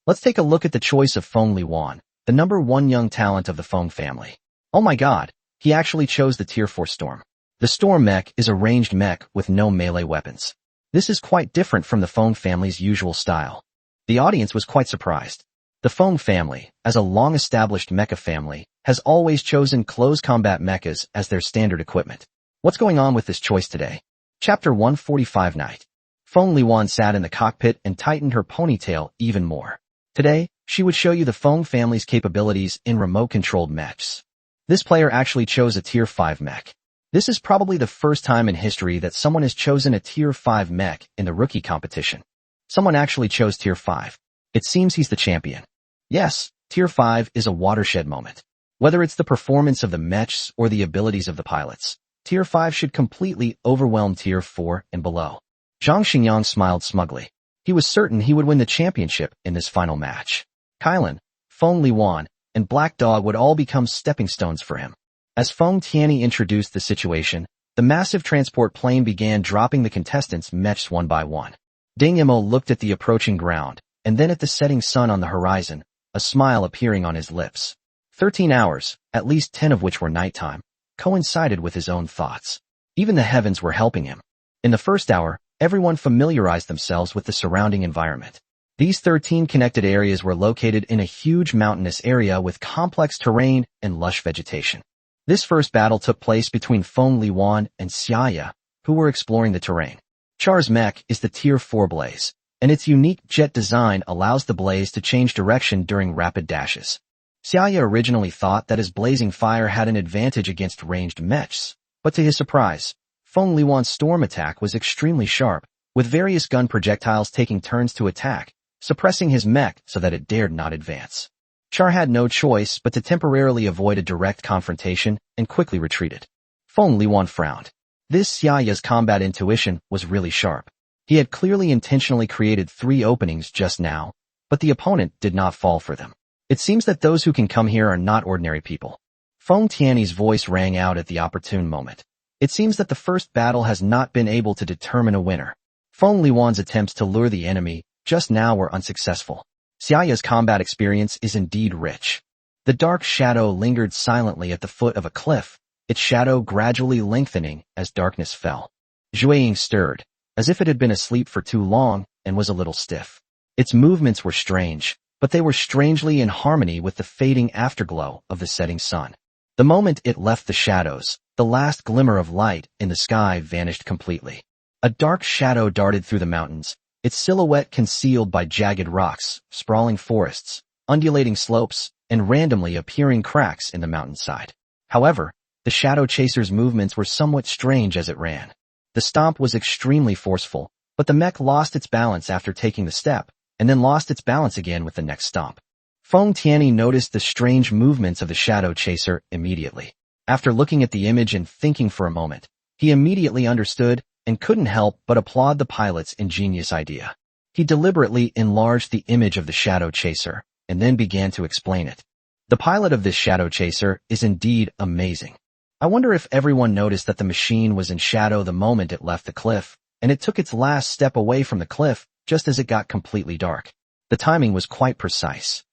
Let's take a look at the choice of Feng Liwan, the number 1 young talent of the Feng family. Oh my god, he actually chose the Tier 4 Storm. The Storm mech is a ranged mech with no melee weapons. This is quite different from the Feng family's usual style. The audience was quite surprised. The Feng family, as a long-established mecha family, has always chosen close combat mechas as their standard equipment. What's going on with this choice today? Chapter 145 Night. Feng Liwan sat in the cockpit and tightened her ponytail even more. Today, she would show you the Feng family's capabilities in remote-controlled mechs. This player actually chose a Tier 5 mech. This is probably the first time in history that someone has chosen a Tier 5 mech in the rookie competition. Someone actually chose Tier 5. It seems he's the champion. Yes, Tier 5 is a watershed moment. Whether it's the performance of the mechs or the abilities of the pilots, Tier 5 should completely overwhelm Tier 4 and below. Zhang Xingyang smiled smugly. He was certain he would win the championship in this final match. Kylan, Feng Liwan, and Black Dog would all become stepping stones for him. As Feng Tianyi introduced the situation, the massive transport plane began dropping the contestants' mechs one by one. Ding Mo looked at the approaching ground, and then at the setting sun on the horizon, a smile appearing on his lips. 13 hours, at least 10 of which were nighttime, coincided with his own thoughts. Even the heavens were helping him. In the first hour, everyone familiarized themselves with the surrounding environment. These 13 connected areas were located in a huge mountainous area with complex terrain and lush vegetation. This first battle took place between Feng Liwan and Xiaya, who were exploring the terrain. Char's mech is the Tier 4 Blaze, and its unique jet design allows the Blaze to change direction during rapid dashes. Xiaya originally thought that his blazing fire had an advantage against ranged mechs, but to his surprise, Feng Liwan's storm attack was extremely sharp, with various gun projectiles taking turns to attack, suppressing his mech so that it dared not advance. Char had no choice but to temporarily avoid a direct confrontation and quickly retreated. Feng Liwan frowned. This Xiaya's combat intuition was really sharp. He had clearly intentionally created 3 openings just now, but the opponent did not fall for them. It seems that those who can come here are not ordinary people. Feng Tianyi's voice rang out at the opportune moment. It seems that the first battle has not been able to determine a winner. Feng Liwan's attempts to lure the enemy just now were unsuccessful. Xiaya's combat experience is indeed rich. The dark shadow lingered silently at the foot of a cliff, its shadow gradually lengthening as darkness fell. Zhuiying stirred, as if it had been asleep for too long and was a little stiff. Its movements were strange, but they were strangely in harmony with the fading afterglow of the setting sun. The moment it left the shadows, the last glimmer of light in the sky vanished completely. A dark shadow darted through the mountains, its silhouette concealed by jagged rocks, sprawling forests, undulating slopes, and randomly appearing cracks in the mountainside. However, the Shadow Chaser's movements were somewhat strange as it ran. The stomp was extremely forceful, but the mech lost its balance after taking the step, and then lost its balance again with the next stomp. Feng Tianyi noticed the strange movements of the Shadow Chaser immediately. After looking at the image and thinking for a moment, he immediately understood and couldn't help but applaud the pilot's ingenious idea. He deliberately enlarged the image of the shadow chaser and then began to explain it. The pilot of this shadow chaser is indeed amazing. I wonder if everyone noticed that the machine was in shadow the moment it left the cliff, and it took its last step away from the cliff just as it got completely dark. The timing was quite precise.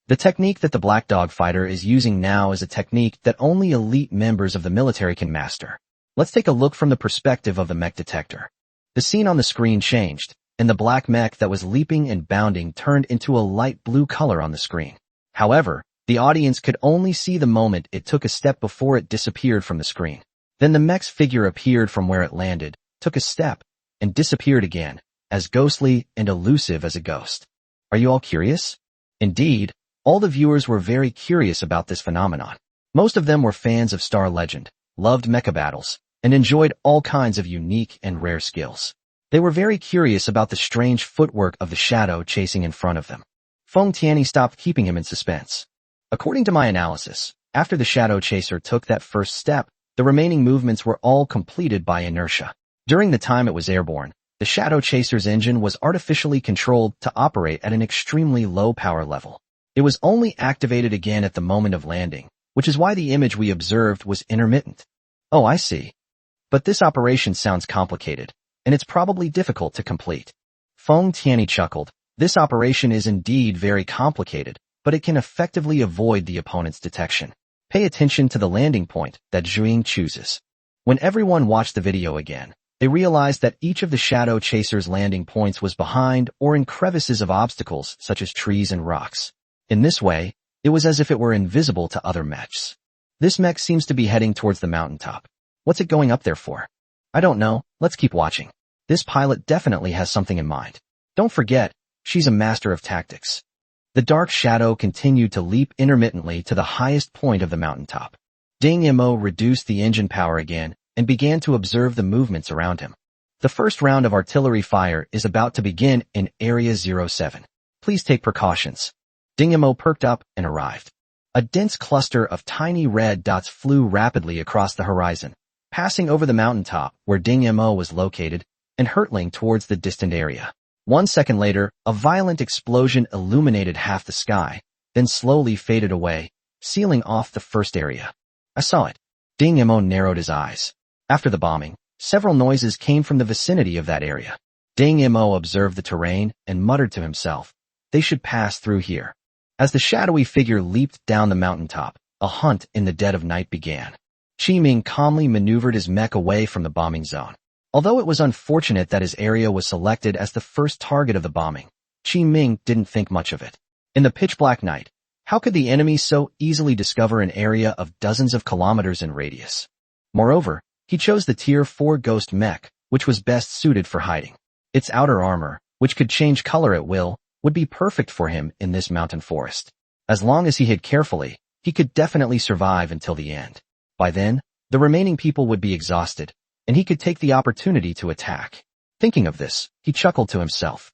The technique that the Black Dog fighter is using now is a technique that only elite members of the military can master. Let's take a look from the perspective of the mech detector. The scene on the screen changed, and the black mech that was leaping and bounding turned into a light blue color on the screen. However, the audience could only see the moment it took a step before it disappeared from the screen. Then the mech's figure appeared from where it landed, took a step, and disappeared again, as ghostly and elusive as a ghost. Are you all curious? Indeed, all the viewers were very curious about this phenomenon. Most of them were fans of Star Legend, loved mecha battles, and enjoyed all kinds of unique and rare skills. They were very curious about the strange footwork of the shadow chasing in front of them. Feng Tianyi stopped keeping him in suspense. According to my analysis, after the shadow chaser took that first step, the remaining movements were all completed by inertia. During the time it was airborne, the shadow chaser's engine was artificially controlled to operate at an extremely low power level. It was only activated again at the moment of landing, which is why the image we observed was intermittent. Oh, I see. But this operation sounds complicated, and it's probably difficult to complete. Feng Tianyi chuckled. This operation is indeed very complicated, but it can effectively avoid the opponent's detection. Pay attention to the landing point that Zhuing chooses. When everyone watched the video again, they realized that each of the shadow chaser's landing points was behind or in crevices of obstacles such as trees and rocks. In this way, it was as if it were invisible to other mechs. This mech seems to be heading towards the mountaintop. What's it going up there for? I don't know, let's keep watching. This pilot definitely has something in mind. Don't forget, she's a master of tactics. The dark shadow continued to leap intermittently to the highest point of the mountaintop. Ding Mo reduced the engine power again and began to observe the movements around him. The first round of artillery fire is about to begin in Area 07. Please take precautions. Ding Mo perked up and arrived. A dense cluster of tiny red dots flew rapidly across the horizon, passing over the mountaintop where Ding Mo was located and hurtling towards the distant area. 1 second later, a violent explosion illuminated half the sky, then slowly faded away, sealing off the first area. I saw it. Ding Mo narrowed his eyes. After the bombing, several noises came from the vicinity of that area. Ding Mo observed the terrain and muttered to himself, "They should pass through here." As the shadowy figure leaped down the mountaintop, a hunt in the dead of night began. Qi Ming calmly maneuvered his mech away from the bombing zone. Although it was unfortunate that his area was selected as the first target of the bombing, Qi Ming didn't think much of it. In the pitch-black night, how could the enemy so easily discover an area of dozens of kilometers in radius? Moreover, he chose the Tier 4 Ghost mech, which was best suited for hiding. Its outer armor, which could change color at will, would be perfect for him in this mountain forest. As long as he hid carefully, he could definitely survive until the end. By then, the remaining people would be exhausted, and he could take the opportunity to attack. Thinking of this, he chuckled to himself.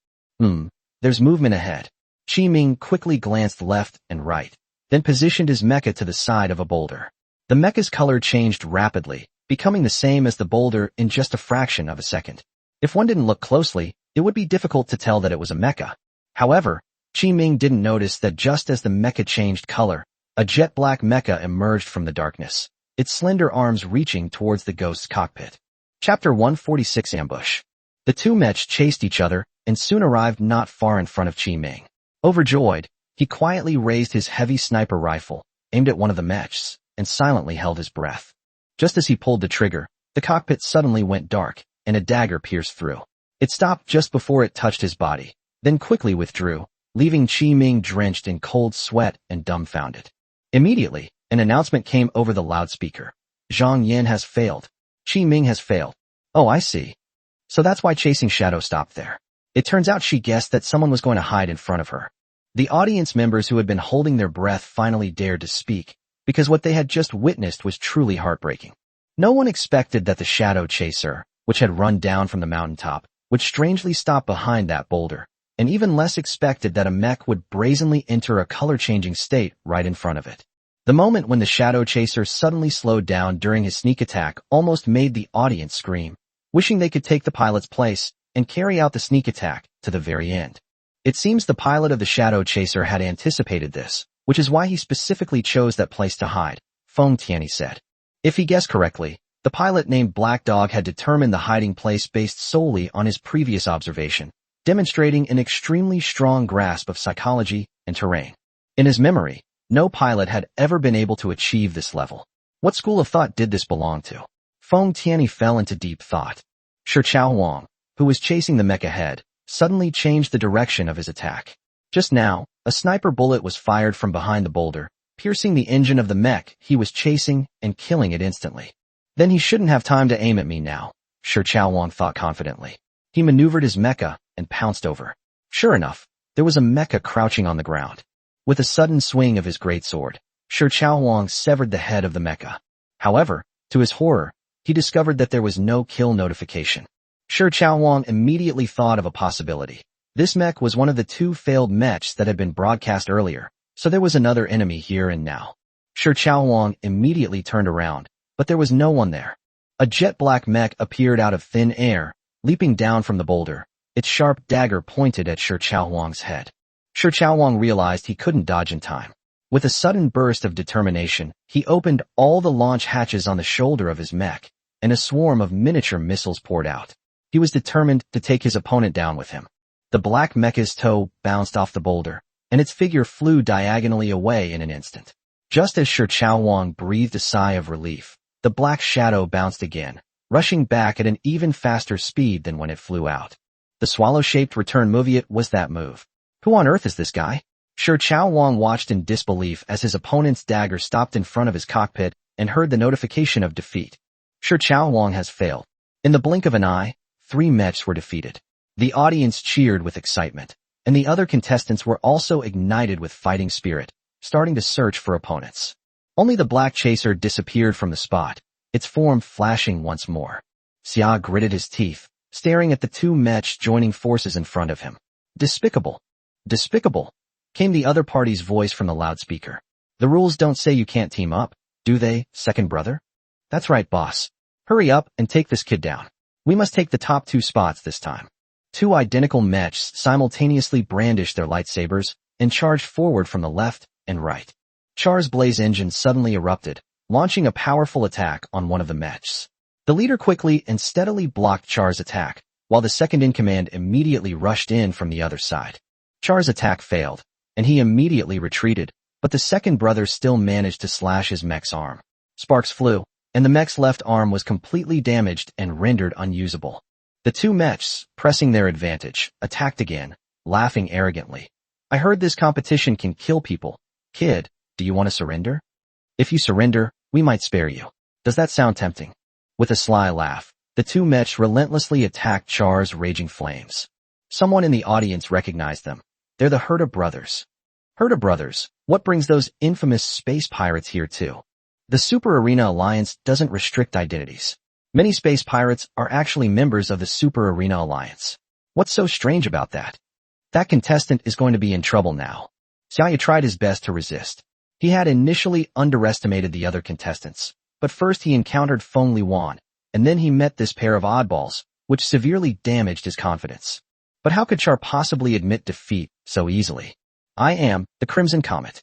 There's movement ahead. Qi Ming quickly glanced left and right, then positioned his mecha to the side of a boulder. The mecha's color changed rapidly, becoming the same as the boulder in just a fraction of a second. If one didn't look closely, it would be difficult to tell that it was a mecha. However, Qi Ming didn't notice that just as the mecha changed color, a jet-black mecha emerged from the darkness, its slender arms reaching towards the ghost's cockpit. Chapter 146 Ambush. The two mechs chased each other and soon arrived not far in front of Qi Ming. Overjoyed, he quietly raised his heavy sniper rifle, aimed at one of the mechs, and silently held his breath. Just as he pulled the trigger, the cockpit suddenly went dark, and a dagger pierced through. It stopped just before it touched his body, then quickly withdrew, leaving Qi Ming drenched in cold sweat and dumbfounded. Immediately, an announcement came over the loudspeaker. Zhang Yan has failed. Qi Ming has failed. Oh, I see. So that's why chasing shadow stopped there. It turns out she guessed that someone was going to hide in front of her. The audience members who had been holding their breath finally dared to speak, because what they had just witnessed was truly heartbreaking. No one expected that the shadow chaser, which had run down from the mountaintop, would strangely stop behind that boulder, and even less expected that a mech would brazenly enter a color-changing state right in front of it. The moment when the shadow chaser suddenly slowed down during his sneak attack almost made the audience scream, wishing they could take the pilot's place and carry out the sneak attack to the very end. It seems the pilot of the shadow chaser had anticipated this, which is why he specifically chose that place to hide, Feng Tianyi said. If he guessed correctly, the pilot named Black Dog had determined the hiding place based solely on his previous observation, demonstrating an extremely strong grasp of psychology and terrain. In his memory, no pilot had ever been able to achieve this level. What school of thought did this belong to? Feng Tianyi fell into deep thought. Shi Chaohuang, who was chasing the mech ahead, suddenly changed the direction of his attack. Just now, a sniper bullet was fired from behind the boulder, piercing the engine of the mech he was chasing and killing it instantly. Then he shouldn't have time to aim at me now, Shi Chaohuang thought confidently. He maneuvered his mecha and pounced over. Sure enough, there was a mecha crouching on the ground. With a sudden swing of his greatsword, Shi Chaohuang severed the head of the mecha. However, to his horror, he discovered that there was no kill notification. Shi Chaohuang immediately thought of a possibility. This mech was one of the 2 failed mechs that had been broadcast earlier, so there was another enemy here and now. Shi Chaohuang immediately turned around, but there was no one there. A jet-black mech appeared out of thin air, leaping down from the boulder, its sharp dagger pointed at Shi Chaohuang's head. Shi Chaohuang realized he couldn't dodge in time. With a sudden burst of determination, he opened all the launch hatches on the shoulder of his mech, and a swarm of miniature missiles poured out. He was determined to take his opponent down with him. The black mecha's toe bounced off the boulder, and its figure flew diagonally away in an instant. Just as Shi Chaohuang breathed a sigh of relief, the black shadow bounced again, rushing back at an even faster speed than when it flew out. The swallow-shaped return movement was that move. Who on earth is this guy? Shi Chaohuang watched in disbelief as his opponent's dagger stopped in front of his cockpit and heard the notification of defeat. Shi Chaohuang has failed. In the blink of an eye, 3 mechs were defeated. The audience cheered with excitement, and the other contestants were also ignited with fighting spirit, starting to search for opponents. Only the black chaser disappeared from the spot, its form flashing once more. Xia gritted his teeth, staring at the 2 mechs joining forces in front of him. Despicable. Despicable, came the other party's voice from the loudspeaker. The rules don't say you can't team up, do they, second brother? That's right, boss. Hurry up and take this kid down. We must take the top 2 spots this time. 2 identical mechs simultaneously brandished their lightsabers and charged forward from the left and right. Char's blaze engine suddenly erupted, launching a powerful attack on one of the mechs. The leader quickly and steadily blocked Char's attack, while the second-in-command immediately rushed in from the other side. Char's attack failed, and he immediately retreated, but the second brother still managed to slash his mech's arm. Sparks flew, and the mech's left arm was completely damaged and rendered unusable. The 2 mechs, pressing their advantage, attacked again, laughing arrogantly. I heard this competition can kill people. Kid, do you want to surrender? If you surrender, we might spare you. Does that sound tempting? With a sly laugh, the 2 mechs relentlessly attacked Char's raging flames. Someone in the audience recognized them. They're the Herta brothers. Herta brothers, what brings those infamous space pirates here too? The Super Arena Alliance doesn't restrict identities. Many space pirates are actually members of the Super Arena Alliance. What's so strange about that? That contestant is going to be in trouble now. Xia tried his best to resist. He had initially underestimated the other contestants, but first he encountered Feng Liwan, and then he met this pair of oddballs, which severely damaged his confidence. But how could Char possibly admit defeat so easily? I am the Crimson Comet.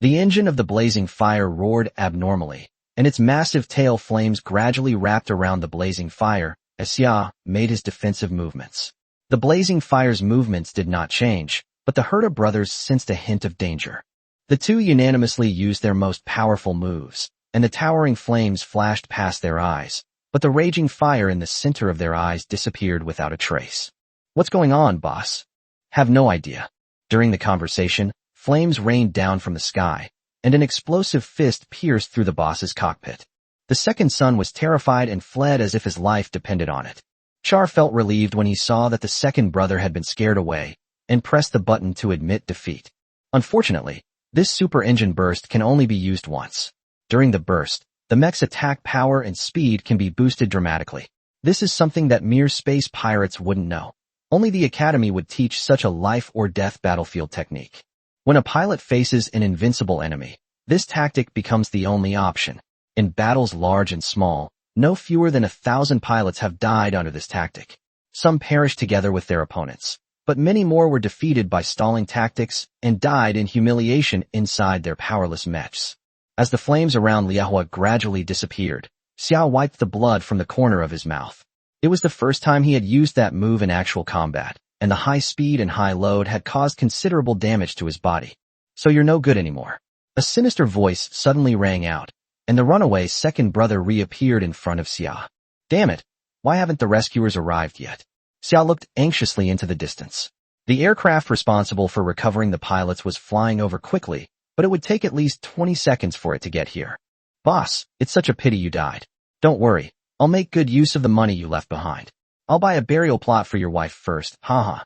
The engine of the blazing fire roared abnormally, and its massive tail flames gradually wrapped around the blazing fire as Xia made his defensive movements. The blazing fire's movements did not change, but the Herta brothers sensed a hint of danger. The 2 unanimously used their most powerful moves, and the towering flames flashed past their eyes, but the raging fire in the center of their eyes disappeared without a trace. What's going on, boss? Have no idea. During the conversation, flames rained down from the sky, and an explosive fist pierced through the boss's cockpit. The second son was terrified and fled as if his life depended on it. Char felt relieved when he saw that the second brother had been scared away, and pressed the button to admit defeat. Unfortunately, this super engine burst can only be used once. During the burst, the mech's attack power and speed can be boosted dramatically. This is something that mere space pirates wouldn't know. Only the Academy would teach such a life-or-death battlefield technique. When a pilot faces an invincible enemy, This tactic becomes the only option. In battles large and small, no fewer than 1,000 pilots have died under this tactic. Some perished together with their opponents, but many more were defeated by stalling tactics and died in humiliation inside their powerless mechs. As the flames around Liahua gradually disappeared, Xiao wiped the blood from the corner of his mouth. It was the first time he had used that move in actual combat, and the high speed and high load had caused considerable damage to his body. So you're no good anymore. A sinister voice suddenly rang out, and the runaway second brother reappeared in front of Xia. Damn it, why haven't the rescuers arrived yet? Xia looked anxiously into the distance. The aircraft responsible for recovering the pilots was flying over quickly, but it would take at least 20 seconds for it to get here. Boss, it's such a pity you died. Don't worry, I'll make good use of the money you left behind. I'll buy a burial plot for your wife first, haha.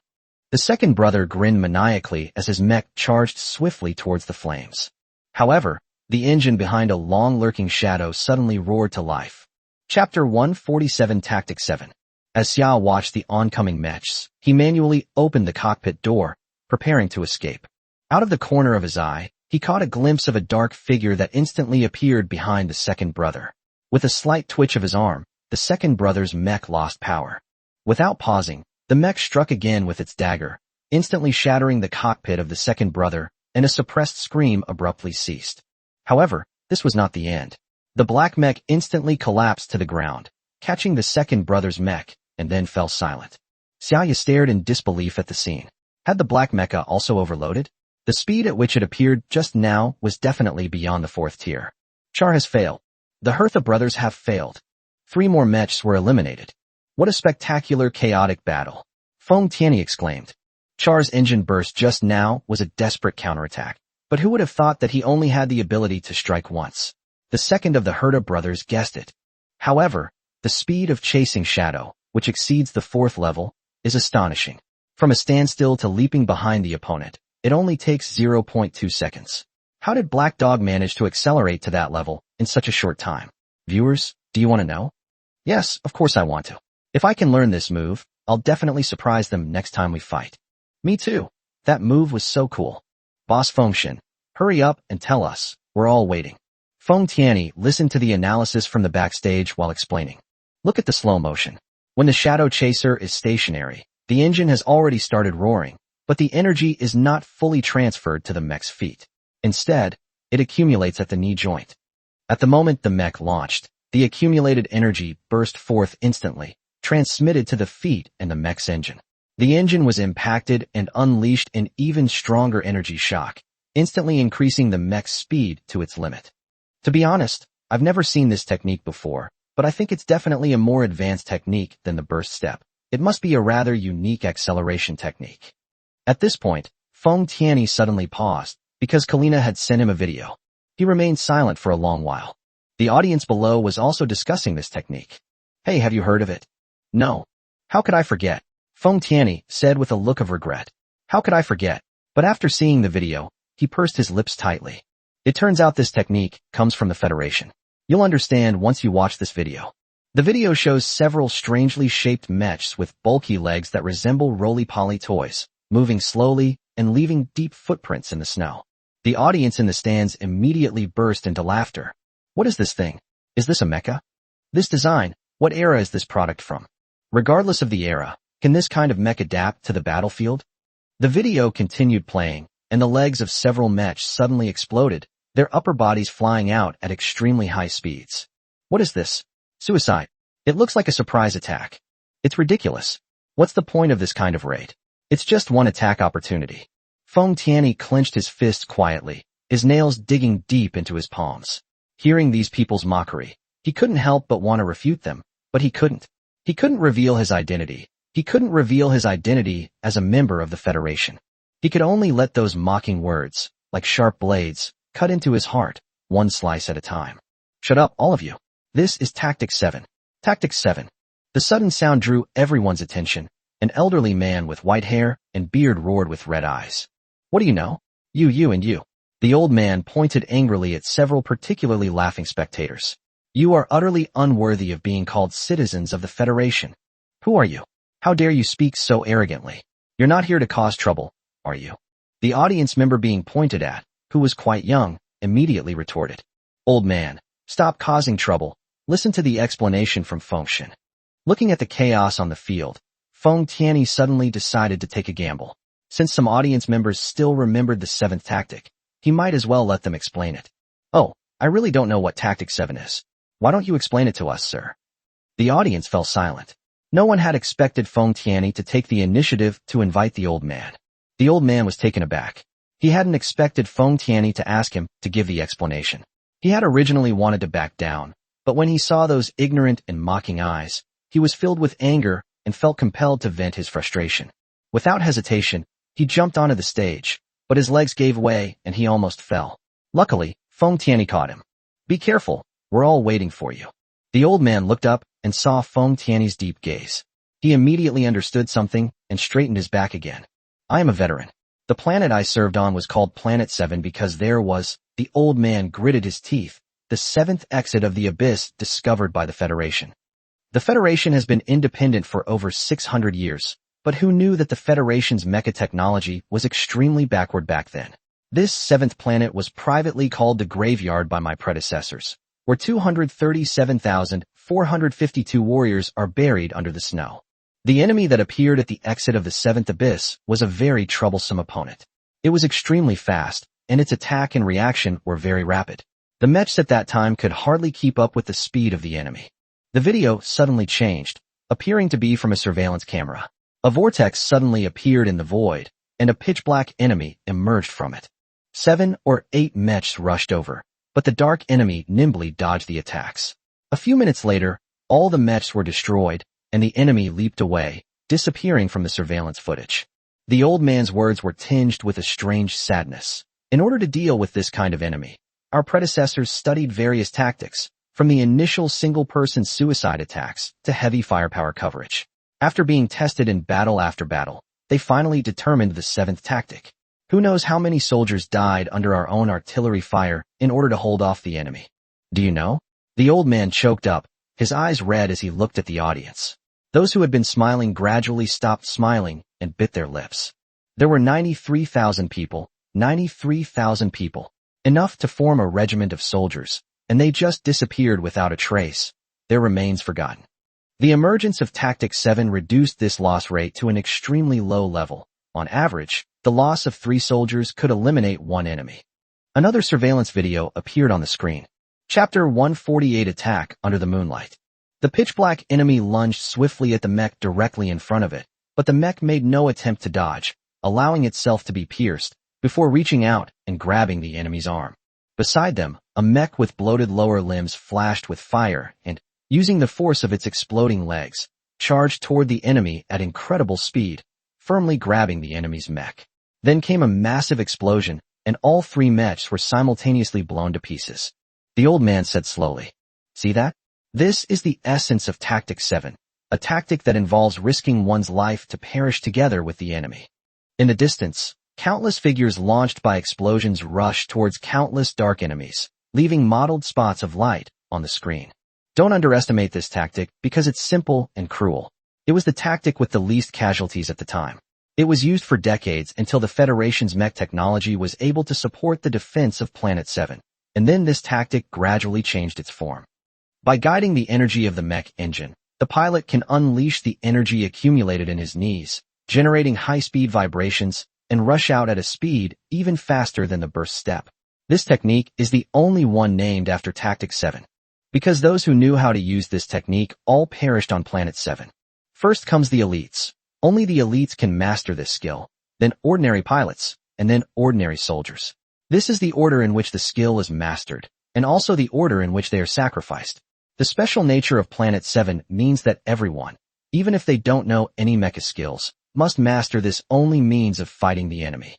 The second brother grinned maniacally as his mech charged swiftly towards the flames. However, the engine behind a long lurking shadow suddenly roared to life. Chapter 147 Tactic 7. As Xiao watched the oncoming mechs, he manually opened the cockpit door, preparing to escape. Out of the corner of his eye, he caught a glimpse of a dark figure that instantly appeared behind the second brother. With a slight twitch of his arm, the second brother's mech lost power. Without pausing, the mech struck again with its dagger, instantly shattering the cockpit of the second brother, and a suppressed scream abruptly ceased. However, this was not the end. The black mech instantly collapsed to the ground, catching the second brother's mech, and then fell silent. Xiaoya stared in disbelief at the scene. Had the black mecha also overloaded? The speed at which it appeared just now was definitely beyond the fourth tier. Char has failed. The Hertha brothers have failed. 3 more mechs were eliminated. What a spectacular, chaotic battle. Feng Tianyi exclaimed. Char's engine burst just now was a desperate counterattack, but who would have thought that he only had the ability to strike once? The second of the Hertha brothers guessed it. However, the speed of chasing Shadow, which exceeds the 4th level, is astonishing. From a standstill to leaping behind the opponent, it only takes 0.2 seconds. How did Black Dog manage to accelerate to that level in such a short time? Viewers, do you want to know? Yes, of course I want to. If I can learn this move, I'll definitely surprise them next time we fight. Me too. That move was so cool. Boss Fengshen, hurry up and tell us. We're all waiting. Feng Tianyi listened to the analysis from the backstage while explaining. Look at the slow motion. When the Shadow Chaser is stationary, the engine has already started roaring, but the energy is not fully transferred to the mech's feet. Instead, it accumulates at the knee joint. At the moment the mech launched, the accumulated energy burst forth instantly, transmitted to the feet and the mech's engine. The engine was impacted and unleashed an even stronger energy shock, instantly increasing the mech's speed to its limit. To be honest, I've never seen this technique before, but I think it's definitely a more advanced technique than the burst step. It must be a rather unique acceleration technique. At this point, Feng Tianyi suddenly paused, because Kalina had sent him a video. He remained silent for a long while. The audience below was also discussing this technique. Hey, have you heard of it? No. How could I forget? Feng Tianyi said with a look of regret. How could I forget? But after seeing the video, he pursed his lips tightly. It turns out this technique comes from the Federation. You'll understand once you watch this video. The video shows several strangely shaped mechs with bulky legs that resemble roly-poly toys, moving slowly and leaving deep footprints in the snow. The audience in the stands immediately burst into laughter. What is this thing? Is this a mecha? This design, what era is this product from? Regardless of the era, can this kind of mech adapt to the battlefield? The video continued playing, and the legs of several mechs suddenly exploded, their upper bodies flying out at extremely high speeds. What is this? Suicide. It looks like a surprise attack. It's ridiculous. What's the point of this kind of raid? It's just one attack opportunity. Feng Tianyi clenched his fists quietly, his nails digging deep into his palms. Hearing these people's mockery, he couldn't help but want to refute them, but he couldn't. He couldn't reveal his identity. He couldn't reveal his identity as a member of the Federation. He could only let those mocking words, like sharp blades, cut into his heart, one slice at a time. Shut up, all of you. This is Tactic 7. Tactic 7. The sudden sound drew everyone's attention. An elderly man with white hair and beard roared with red eyes. What do you know? You and you. The old man pointed angrily at several particularly laughing spectators. You are utterly unworthy of being called citizens of the Federation. Who are you? How dare you speak so arrogantly? You're not here to cause trouble, are you? The audience member being pointed at, who was quite young, immediately retorted. Old man, stop causing trouble. Listen to the explanation from Fengshen. Looking at the chaos on the field, Feng Tianyi suddenly decided to take a gamble. Since some audience members still remembered the seventh tactic, he might as well let them explain it. Oh, I really don't know what tactic 7 is. Why don't you explain it to us, sir? The audience fell silent. No one had expected Feng Tianyi to take the initiative to invite the old man. The old man was taken aback. He hadn't expected Feng Tianyi to ask him to give the explanation. He had originally wanted to back down, but when he saw those ignorant and mocking eyes, he was filled with anger and felt compelled to vent his frustration. Without hesitation, he jumped onto the stage, but his legs gave way and he almost fell. Luckily, Feng Tianyi caught him. Be careful, we're all waiting for you. The old man looked up and saw Feng Tianyi's deep gaze. He immediately understood something and straightened his back again. I am a veteran. The planet I served on was called Planet 7 because there was, the old man gritted his teeth, the seventh exit of the abyss discovered by the Federation. The Federation has been independent for over 600 years, but who knew that the Federation's mecha technology was extremely backward back then? This seventh planet was privately called the Graveyard by my predecessors, where 237,452 warriors are buried under the snow. The enemy that appeared at the exit of the seventh abyss was a very troublesome opponent. It was extremely fast, and its attack and reaction were very rapid. The mechs at that time could hardly keep up with the speed of the enemy. The video suddenly changed, appearing to be from a surveillance camera. A vortex suddenly appeared in the void, and a pitch-black enemy emerged from it. 7 or 8 mechs rushed over, but the dark enemy nimbly dodged the attacks. A few minutes later, all the mechs were destroyed, and the enemy leaped away, disappearing from the surveillance footage. The old man's words were tinged with a strange sadness. In order to deal with this kind of enemy, our predecessors studied various tactics, from the initial single-person suicide attacks to heavy firepower coverage. After being tested in battle after battle, they finally determined the seventh tactic. Who knows how many soldiers died under our own artillery fire in order to hold off the enemy? Do you know? The old man choked up, his eyes red as he looked at the audience. Those who had been smiling gradually stopped smiling and bit their lips. There were 93,000 people, 93,000 people, enough to form a regiment of soldiers, and they just disappeared without a trace, their remains forgotten. The emergence of Tactic 7 reduced this loss rate to an extremely low level. On average, the loss of 3 soldiers could eliminate 1 enemy. Another surveillance video appeared on the screen. Chapter 148 Attack Under the Moonlight. The pitch-black enemy lunged swiftly at the mech directly in front of it, but the mech made no attempt to dodge, allowing itself to be pierced, before reaching out and grabbing the enemy's arm. Beside them, a mech with bloated lower limbs flashed with fire and, using the force of its exploding legs, charged toward the enemy at incredible speed, firmly grabbing the enemy's mech. Then came a massive explosion, and all 3 mechs were simultaneously blown to pieces. The old man said slowly, "See that? This is the essence of Tactic 7, a tactic that involves risking one's life to perish together with the enemy." In the distance, countless figures launched by explosions rushed towards countless dark enemies, leaving mottled spots of light on the screen. Don't underestimate this tactic because it's simple and cruel. It was the tactic with the least casualties at the time. It was used for decades until the Federation's mech technology was able to support the defense of Planet 7, and then this tactic gradually changed its form. By guiding the energy of the mech engine, the pilot can unleash the energy accumulated in his knees, generating high-speed vibrations, and rush out at a speed even faster than the burst step. This technique is the only one named after Tactic 7. Because those who knew how to use this technique all perished on Planet 7. First comes the elites. Only the elites can master this skill, then ordinary pilots, and then ordinary soldiers. This is the order in which the skill is mastered, and also the order in which they are sacrificed. The special nature of Planet 7 means that everyone, even if they don't know any mecha skills, must master this only means of fighting the enemy.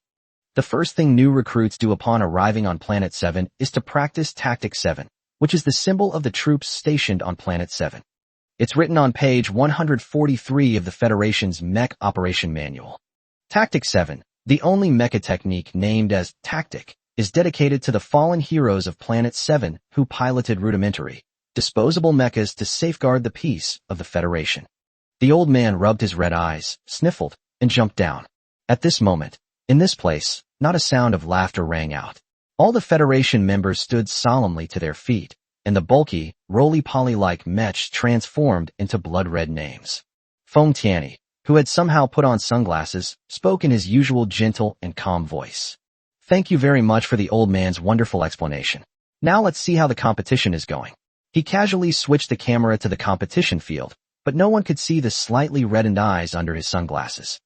The first thing new recruits do upon arriving on Planet 7 is to practice Tactic 7, which is the symbol of the troops stationed on Planet 7. It's written on page 143 of the Federation's Mech Operation Manual. Tactic 7, the only mecha technique named as Tactic, is dedicated to the fallen heroes of Planet 7 who piloted rudimentary, disposable mechas to safeguard the peace of the Federation. The old man rubbed his red eyes, sniffled, and jumped down. At this moment, in this place, not a sound of laughter rang out. All the Federation members stood solemnly to their feet, and the bulky, roly-poly-like mech transformed into blood-red names. Feng Tianyi, who had somehow put on sunglasses, spoke in his usual gentle and calm voice. "Thank you very much for the old man's wonderful explanation. Now let's see how the competition is going." He casually switched the camera to the competition field, but no one could see the slightly reddened eyes under his sunglasses.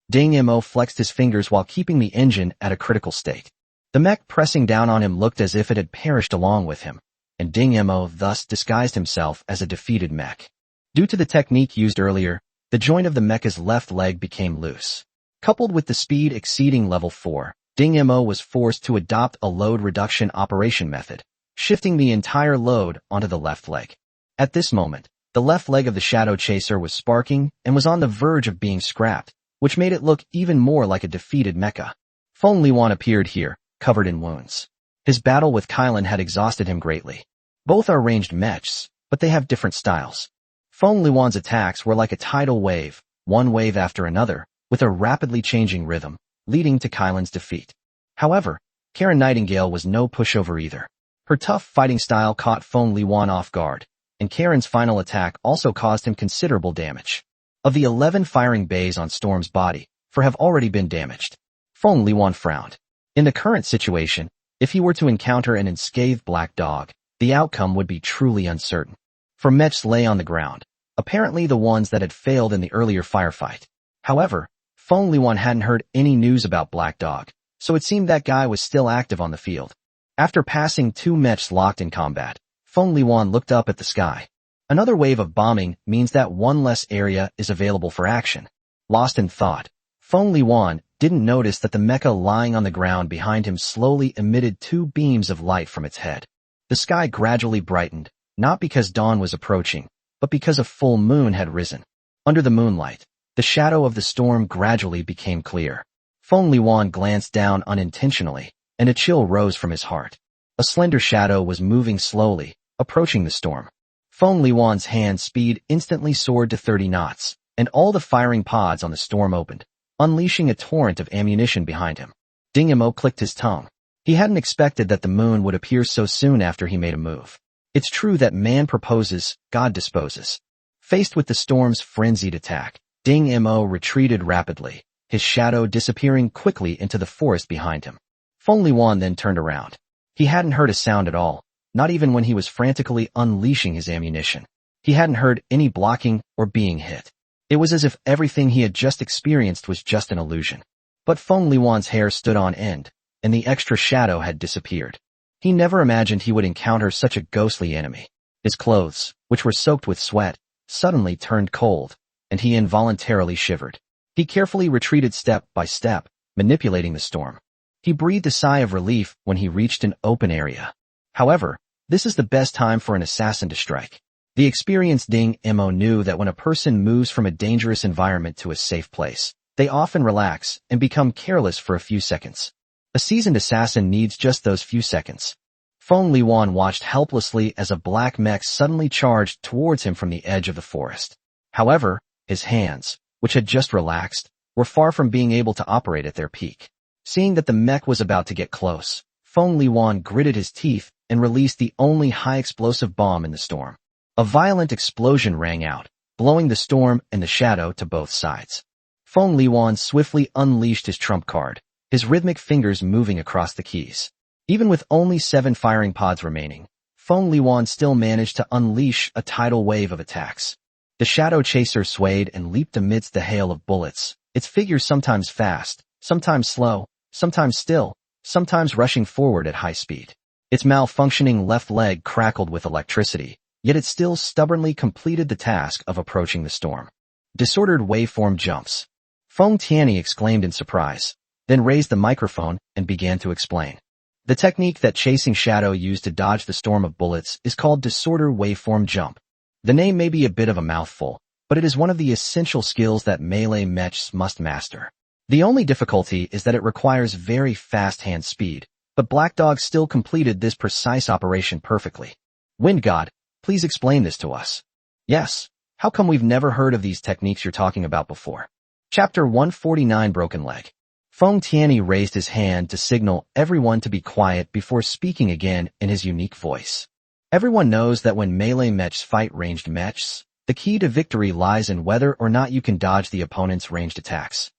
Ding Mo flexed his fingers while keeping the engine at a critical state. The mech pressing down on him looked as if it had perished along with him, and Ding Mo thus disguised himself as a defeated mech. Due to the technique used earlier, the joint of the mecha's left leg became loose. Coupled with the speed exceeding level 4, Ding Mo was forced to adopt a load reduction operation method, shifting the entire load onto the left leg. At this moment, the left leg of the Shadow Chaser was sparking and was on the verge of being scrapped, which made it look even more like a defeated mecha. Feng Liwan appeared here, covered in wounds. His battle with Kylan had exhausted him greatly. Both are ranged mechs, but they have different styles. Feng Liwan's attacks were like a tidal wave, one wave after another, with a rapidly changing rhythm, leading to Kylan's defeat. However, Karen Nightingale was no pushover either. Her tough fighting style caught Feng Liwan off guard, and Karen's final attack also caused him considerable damage. Of the 11 firing bays on Storm's body, 4 have already been damaged. Feng Liwan frowned. In the current situation, if he were to encounter an unscathed black dog, the outcome would be truly uncertain. 4 mechs lay on the ground, apparently the ones that had failed in the earlier firefight. However, Feng Liwan hadn't heard any news about Black Dog, so it seemed that guy was still active on the field. After passing 2 mechs locked in combat, Feng Liwan looked up at the sky. Another wave of bombing means that one less area is available for action. Lost in thought, Feng Liwan didn't notice that the mecha lying on the ground behind him slowly emitted 2 beams of light from its head. The sky gradually brightened, not because dawn was approaching, but because a full moon had risen. Under the moonlight, the shadow of the storm gradually became clear. Feng Liwan glanced down unintentionally, and a chill rose from his heart. A slender shadow was moving slowly, approaching the storm. Feng Liwan's hand speed instantly soared to 30 knots, and all the firing pods on the storm opened, unleashing a torrent of ammunition behind him. Ding Mo clicked his tongue. He hadn't expected that the moon would appear so soon after he made a move. It's true that man proposes, God disposes. Faced with the storm's frenzied attack, Ding Mo retreated rapidly, his shadow disappearing quickly into the forest behind him. Feng Liwan then turned around. He hadn't heard a sound at all, not even when he was frantically unleashing his ammunition. He hadn't heard any blocking or being hit. It was as if everything he had just experienced was just an illusion. But Feng Liwan's hair stood on end, and the extra shadow had disappeared. He never imagined he would encounter such a ghostly enemy. His clothes, which were soaked with sweat, suddenly turned cold, and he involuntarily shivered. He carefully retreated step by step, manipulating the storm. He breathed a sigh of relief when he reached an open area. However, this is the best time for an assassin to strike. The experienced Ding Mo knew that when a person moves from a dangerous environment to a safe place, they often relax and become careless for a few seconds. A seasoned assassin needs just those few seconds. Feng Liwan watched helplessly as a black mech suddenly charged towards him from the edge of the forest. However, his hands, which had just relaxed, were far from being able to operate at their peak. Seeing that the mech was about to get close, Feng Liwan gritted his teeth and released the only high-explosive bomb in the storm. A violent explosion rang out, blowing the storm and the shadow to both sides. Feng Liwan swiftly unleashed his trump card, his rhythmic fingers moving across the keys. Even with only 7 firing pods remaining, Feng Liwan still managed to unleash a tidal wave of attacks. The Shadow Chaser swayed and leaped amidst the hail of bullets, its figure sometimes fast, sometimes slow, sometimes still, sometimes rushing forward at high speed. Its malfunctioning left leg crackled with electricity, yet it still stubbornly completed the task of approaching the storm. Disordered waveform jumps. Feng Tianyi exclaimed in surprise, then raised the microphone and began to explain. The technique that Chasing Shadow used to dodge the storm of bullets is called disorder waveform jump. The name may be a bit of a mouthful, but it is one of the essential skills that melee mechs must master. The only difficulty is that it requires very fast hand speed, but Black Dog still completed this precise operation perfectly. Wind God, please explain this to us. Yes, how come we've never heard of these techniques you're talking about before? Chapter 149 Broken Leg. Feng Tianyi raised his hand to signal everyone to be quiet before speaking again in his unique voice. Everyone knows that when melee mechs fight ranged mechs, the key to victory lies in whether or not you can dodge the opponent's ranged attacks.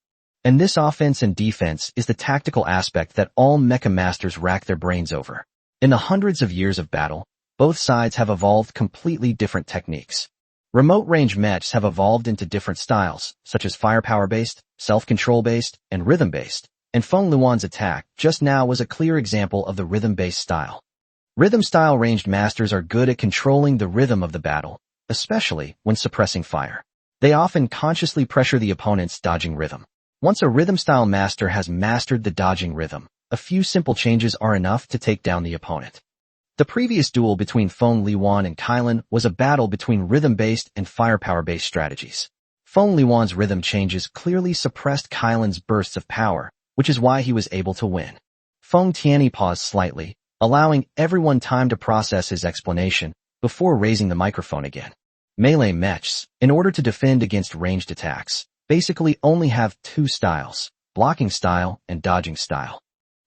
And this offense and defense is the tactical aspect that all mecha masters rack their brains over. In the hundreds of years of battle, both sides have evolved completely different techniques. Remote range mechs have evolved into different styles, such as firepower-based, self-control-based, and rhythm-based, and Feng Luan's attack just now was a clear example of the rhythm-based style. Rhythm-style ranged masters are good at controlling the rhythm of the battle, especially when suppressing fire. They often consciously pressure the opponent's dodging rhythm. Once a rhythm-style master has mastered the dodging rhythm, a few simple changes are enough to take down the opponent. The previous duel between Feng Luan and Kylan was a battle between rhythm-based and firepower-based strategies. Feng Luan's rhythm changes clearly suppressed Kylan's bursts of power, which is why he was able to win. Feng Tianyi paused slightly, allowing everyone time to process his explanation before raising the microphone again. Melee mechs, in order to defend against ranged attacks, basically only have two styles, blocking style and dodging style.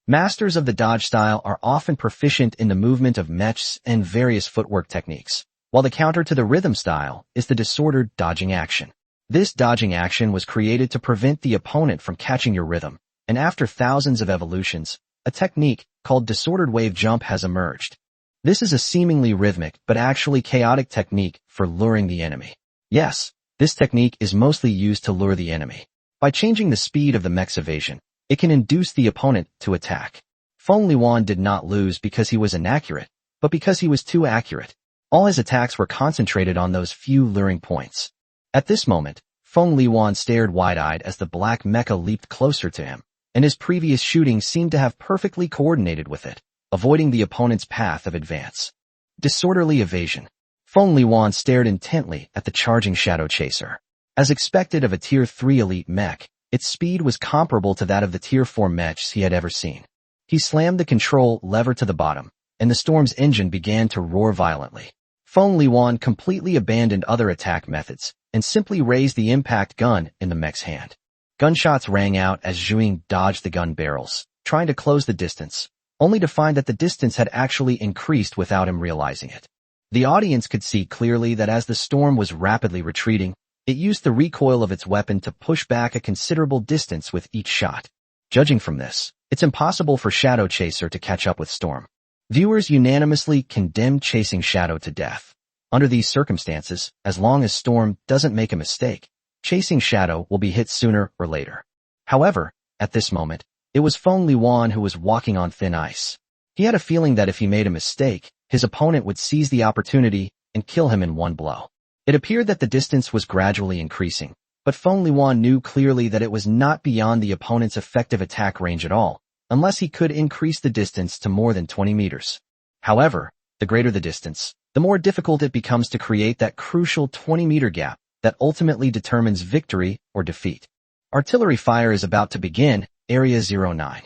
Masters of the dodge style are often proficient in the movement of mechs and various footwork techniques, while the counter to the rhythm style is the disordered dodging action. This dodging action was created to prevent the opponent from catching your rhythm, and after thousands of evolutions, a technique called disordered wave jump has emerged. This is a seemingly rhythmic but actually chaotic technique for luring the enemy. Yes, this technique is mostly used to lure the enemy. By changing the speed of the mech's evasion, it can induce the opponent to attack. Feng Luan did not lose because he was inaccurate, but because he was too accurate. All his attacks were concentrated on those few luring points. At this moment, Feng Luan stared wide-eyed as the black mecha leaped closer to him, and his previous shooting seemed to have perfectly coordinated with it, avoiding the opponent's path of advance. Disorderly evasion. Feng Luan stared intently at the charging Shadow Chaser. As expected of a Tier 3 elite mech, its speed was comparable to that of the Tier 4 mechs he had ever seen. He slammed the control lever to the bottom, and the Storm's engine began to roar violently. Feng Luan completely abandoned other attack methods, and simply raised the impact gun in the mech's hand. Gunshots rang out as Zhuing dodged the gun barrels, trying to close the distance, only to find that the distance had actually increased without him realizing it. The audience could see clearly that as the storm was rapidly retreating, it used the recoil of its weapon to push back a considerable distance with each shot. Judging from this, it's impossible for Shadow Chaser to catch up with Storm. Viewers unanimously condemned chasing Shadow to death. Under these circumstances, as long as Storm doesn't make a mistake, chasing Shadow will be hit sooner or later. However, at this moment, it was Feng Luan who was walking on thin ice. He had a feeling that if he made a mistake, his opponent would seize the opportunity and kill him in one blow. It appeared that the distance was gradually increasing, but Feng Luan knew clearly that it was not beyond the opponent's effective attack range at all, unless he could increase the distance to more than 20 meters. However, the greater the distance, the more difficult it becomes to create that crucial 20-meter gap that ultimately determines victory or defeat. Artillery fire is about to begin, Area 09.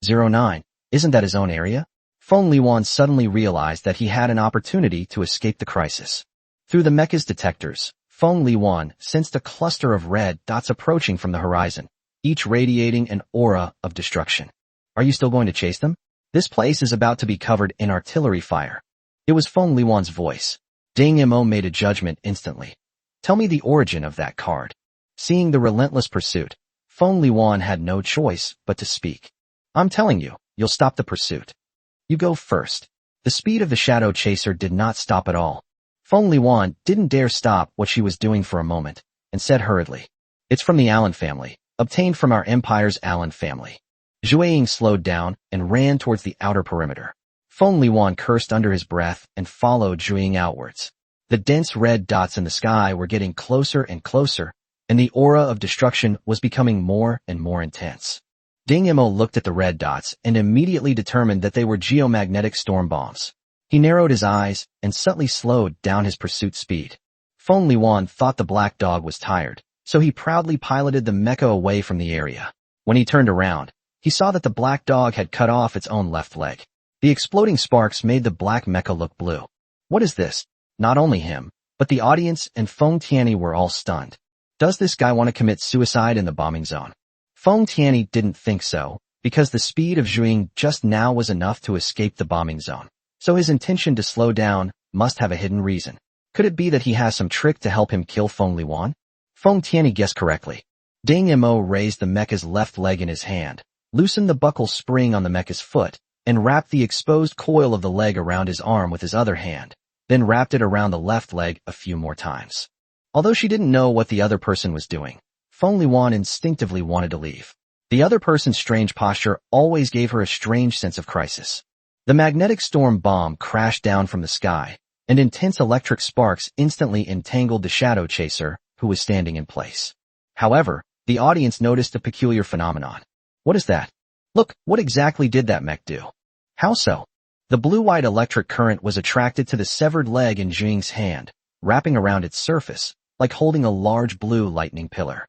09, isn't that his own area? Feng Luan suddenly realized that he had an opportunity to escape the crisis. Through the mecha's detectors, Feng Luan sensed a cluster of red dots approaching from the horizon, each radiating an aura of destruction. Are you still going to chase them? This place is about to be covered in artillery fire. It was Feng Luan's voice. Ding Mo made a judgment instantly. Tell me the origin of that card. Seeing the relentless pursuit, Feng Luan had no choice but to speak. I'm telling you, you'll stop the pursuit. You go first. The speed of the Shadow Chaser did not stop at all. Feng Luan didn't dare stop what she was doing for a moment, and said hurriedly, "It's from the Allen family, obtained from our empire's Allen family." Zhuang slowed down and ran towards the outer perimeter. Feng Luan cursed under his breath and followed Zhuang outwards. The dense red dots in the sky were getting closer and closer, and the aura of destruction was becoming more and more intense. Ding Mo looked at the red dots and immediately determined that they were geomagnetic storm bombs. He narrowed his eyes and subtly slowed down his pursuit speed. Feng Luan thought the black dog was tired, so he proudly piloted the mecha away from the area. When he turned around, he saw that the black dog had cut off its own left leg. The exploding sparks made the black mecha look blue. What is this? Not only him, but the audience and Feng Tianyi were all stunned. Does this guy want to commit suicide in the bombing zone? Feng Tianyi didn't think so, because the speed of Zhuing just now was enough to escape the bombing zone. So his intention to slow down must have a hidden reason. Could it be that he has some trick to help him kill Feng Liwan? Feng Tianyi guessed correctly. Ding Mo raised the mecha's left leg in his hand, loosened the buckle spring on the mecha's foot, and wrapped the exposed coil of the leg around his arm with his other hand, then wrapped it around the left leg a few more times. Although she didn't know what the other person was doing, Feng Liwan instinctively wanted to leave. The other person's strange posture always gave her a strange sense of crisis. The magnetic storm bomb crashed down from the sky, and intense electric sparks instantly entangled the shadow chaser, who was standing in place. However, the audience noticed a peculiar phenomenon. What is that? Look, what exactly did that mech do? How so? The blue-white electric current was attracted to the severed leg in Jing's hand, wrapping around its surface, like holding a large blue lightning pillar.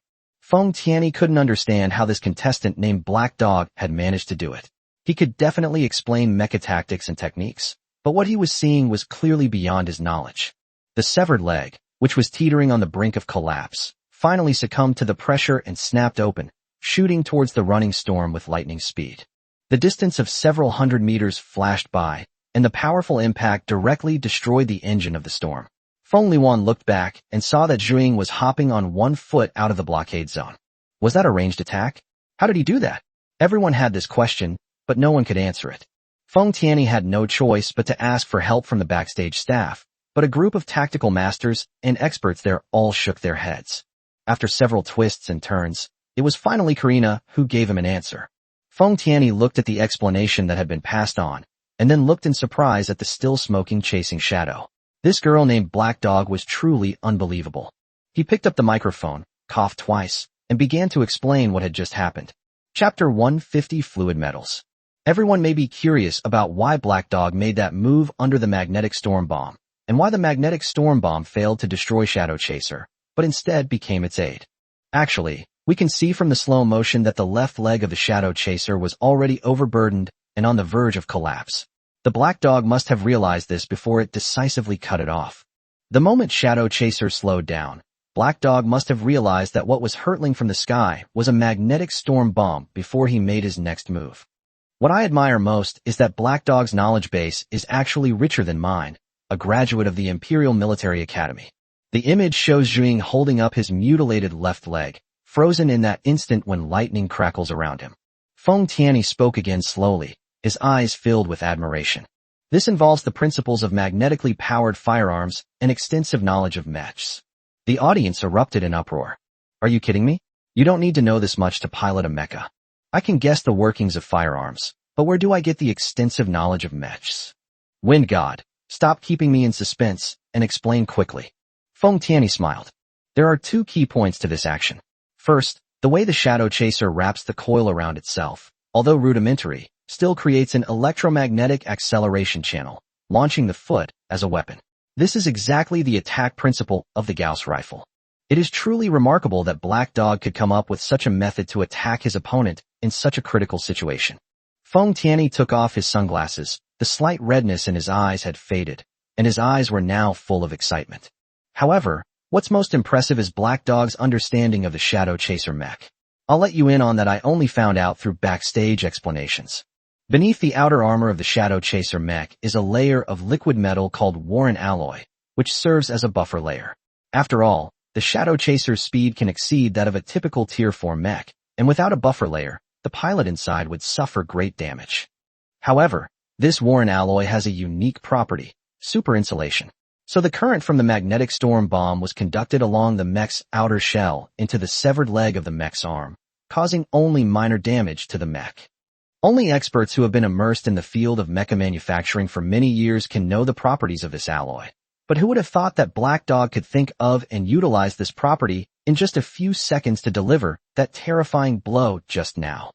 Feng Tianyi couldn't understand how this contestant named Black Dog had managed to do it. He could definitely explain mecha tactics and techniques, but what he was seeing was clearly beyond his knowledge. The severed leg, which was teetering on the brink of collapse, finally succumbed to the pressure and snapped open, shooting towards the running storm with lightning speed. The distance of several hundred meters flashed by, and the powerful impact directly destroyed the engine of the storm. Feng Liwan looked back and saw that Zhuing was hopping on one foot out of the blockade zone. Was that a ranged attack? How did he do that? Everyone had this question, but no one could answer it. Feng Tianyi had no choice but to ask for help from the backstage staff, but a group of tactical masters and experts there all shook their heads. After several twists and turns, it was finally Karina who gave him an answer. Feng Tianyi looked at the explanation that had been passed on, and then looked in surprise at the still smoking chasing shadow. This girl named Black Dog was truly unbelievable. He picked up the microphone, coughed twice, and began to explain what had just happened. Chapter 150 Fluid Metals. Everyone may be curious about why Black Dog made that move under the magnetic storm bomb, and why the magnetic storm bomb failed to destroy Shadow Chaser, but instead became its aid. Actually, we can see from the slow motion that the left leg of the Shadow Chaser was already overburdened and on the verge of collapse. The Black Dog must have realized this before it decisively cut it off. The moment Shadow Chaser slowed down, Black Dog must have realized that what was hurtling from the sky was a magnetic storm bomb before he made his next move. What I admire most is that Black Dog's knowledge base is actually richer than mine, a graduate of the Imperial Military Academy. The image shows Zhuing holding up his mutilated left leg, frozen in that instant when lightning crackles around him. Feng Tianyi spoke again slowly, his eyes filled with admiration. This involves the principles of magnetically powered firearms and extensive knowledge of mechs. The audience erupted in uproar. Are you kidding me? You don't need to know this much to pilot a mecha. I can guess the workings of firearms, but where do I get the extensive knowledge of mechs? Wind God, stop keeping me in suspense and explain quickly. Feng Tianyi smiled. There are two key points to this action. First, the way the Shadow Chaser wraps the coil around itself, although rudimentary, still creates an electromagnetic acceleration channel, launching the foot as a weapon. This is exactly the attack principle of the Gauss rifle. It is truly remarkable that Black Dog could come up with such a method to attack his opponent in such a critical situation. Feng Tianyi took off his sunglasses, the slight redness in his eyes had faded, and his eyes were now full of excitement. However, what's most impressive is Black Dog's understanding of the Shadow Chaser mech. I'll let you in on that. I only found out through backstage explanations. Beneath the outer armor of the Shadow Chaser mech is a layer of liquid metal called Warren alloy, which serves as a buffer layer. After all, the Shadow Chaser's speed can exceed that of a typical Tier 4 mech, and without a buffer layer, the pilot inside would suffer great damage. However, this Warren alloy has a unique property, super insulation. So the current from the magnetic storm bomb was conducted along the mech's outer shell into the severed leg of the mech's arm, causing only minor damage to the mech. Only experts who have been immersed in the field of mecha manufacturing for many years can know the properties of this alloy. But who would have thought that Black Dog could think of and utilize this property in just a few seconds to deliver that terrifying blow just now?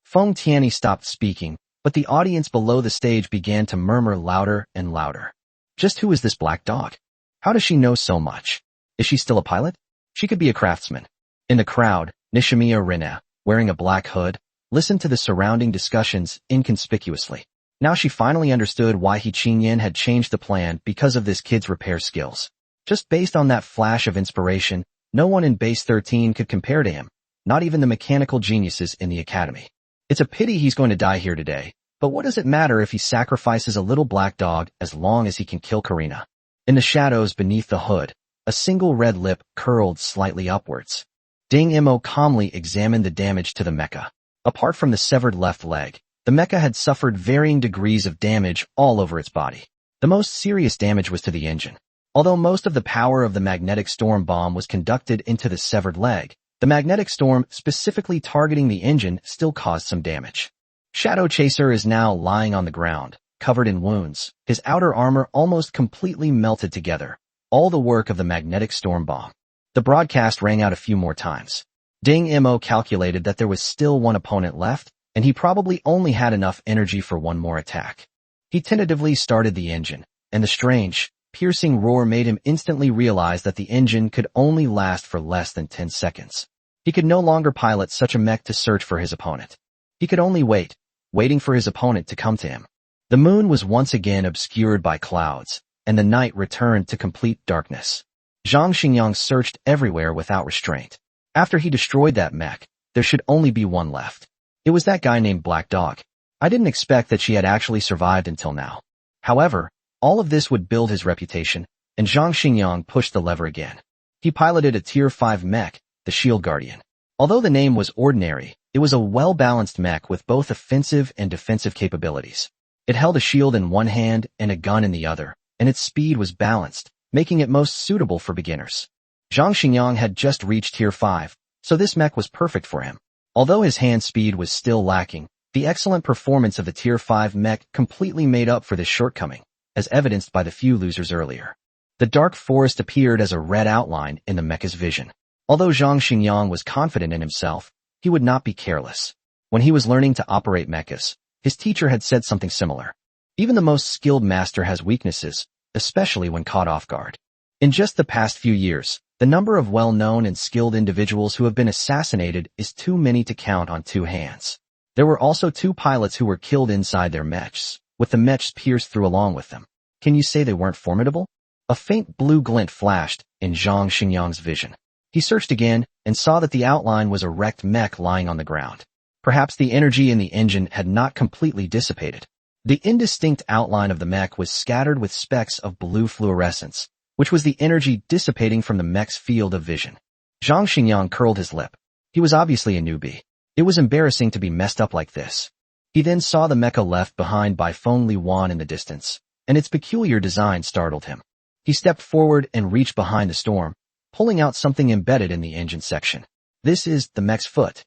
Feng Tianyi stopped speaking, but the audience below the stage began to murmur louder and louder. Just who is this Black Dog? How does she know so much? Is she still a pilot? She could be a craftsman. In the crowd, Nishimiya Rina, wearing a black hood, listened to the surrounding discussions inconspicuously. Now she finally understood why He Qingyan had changed the plan because of this kid's repair skills. Just based on that flash of inspiration, no one in Base 13 could compare to him, not even the mechanical geniuses in the academy. It's a pity he's going to die here today, but what does it matter if he sacrifices a little black dog as long as he can kill Karina? In the shadows beneath the hood, a single red lip curled slightly upwards. Ding Mo calmly examined the damage to the mecha. Apart from the severed left leg, the mecha had suffered varying degrees of damage all over its body. The most serious damage was to the engine. Although most of the power of the magnetic storm bomb was conducted into the severed leg, the magnetic storm specifically targeting the engine still caused some damage. Shadow Chaser is now lying on the ground, covered in wounds, his outer armor almost completely melted together. All the work of the magnetic storm bomb. The broadcast rang out a few more times. Ding Mo calculated that there was still one opponent left, and he probably only had enough energy for one more attack. He tentatively started the engine, and the strange, piercing roar made him instantly realize that the engine could only last for less than 10 seconds. He could no longer pilot such a mech to search for his opponent. He could only waiting for his opponent to come to him. The moon was once again obscured by clouds, and the night returned to complete darkness. Zhang Xingyang searched everywhere without restraint. After he destroyed that mech, there should only be one left. It was that guy named Black Dog. I didn't expect that she had actually survived until now. However, all of this would build his reputation, and Zhang Xingyang pushed the lever again. He piloted a Tier 5 mech, the Shield Guardian. Although the name was ordinary, it was a well-balanced mech with both offensive and defensive capabilities. It held a shield in one hand and a gun in the other, and its speed was balanced, making it most suitable for beginners. Zhang Xingyang had just reached Tier 5, so this mech was perfect for him. Although his hand speed was still lacking, the excellent performance of the Tier 5 mech completely made up for this shortcoming, as evidenced by the few losers earlier. The dark forest appeared as a red outline in the mecha's vision. Although Zhang Xingyang was confident in himself, he would not be careless. When he was learning to operate mechas, his teacher had said something similar. Even the most skilled master has weaknesses, especially when caught off guard. In just the past few years, the number of well-known and skilled individuals who have been assassinated is too many to count on two hands. There were also 2 pilots who were killed inside their mechs, with the mechs pierced through along with them. Can you say they weren't formidable? A faint blue glint flashed in Zhang Xingyang's vision. He searched again and saw that the outline was a wrecked mech lying on the ground. Perhaps the energy in the engine had not completely dissipated. The indistinct outline of the mech was scattered with specks of blue fluorescence, which was the energy dissipating from the mech's field of vision. Zhang Xingyang curled his lip. He was obviously a newbie. It was embarrassing to be messed up like this. He then saw the mecha left behind by Feng Li Wan in the distance, and its peculiar design startled him. He stepped forward and reached behind the storm, pulling out something embedded in the engine section. This is the mech's foot.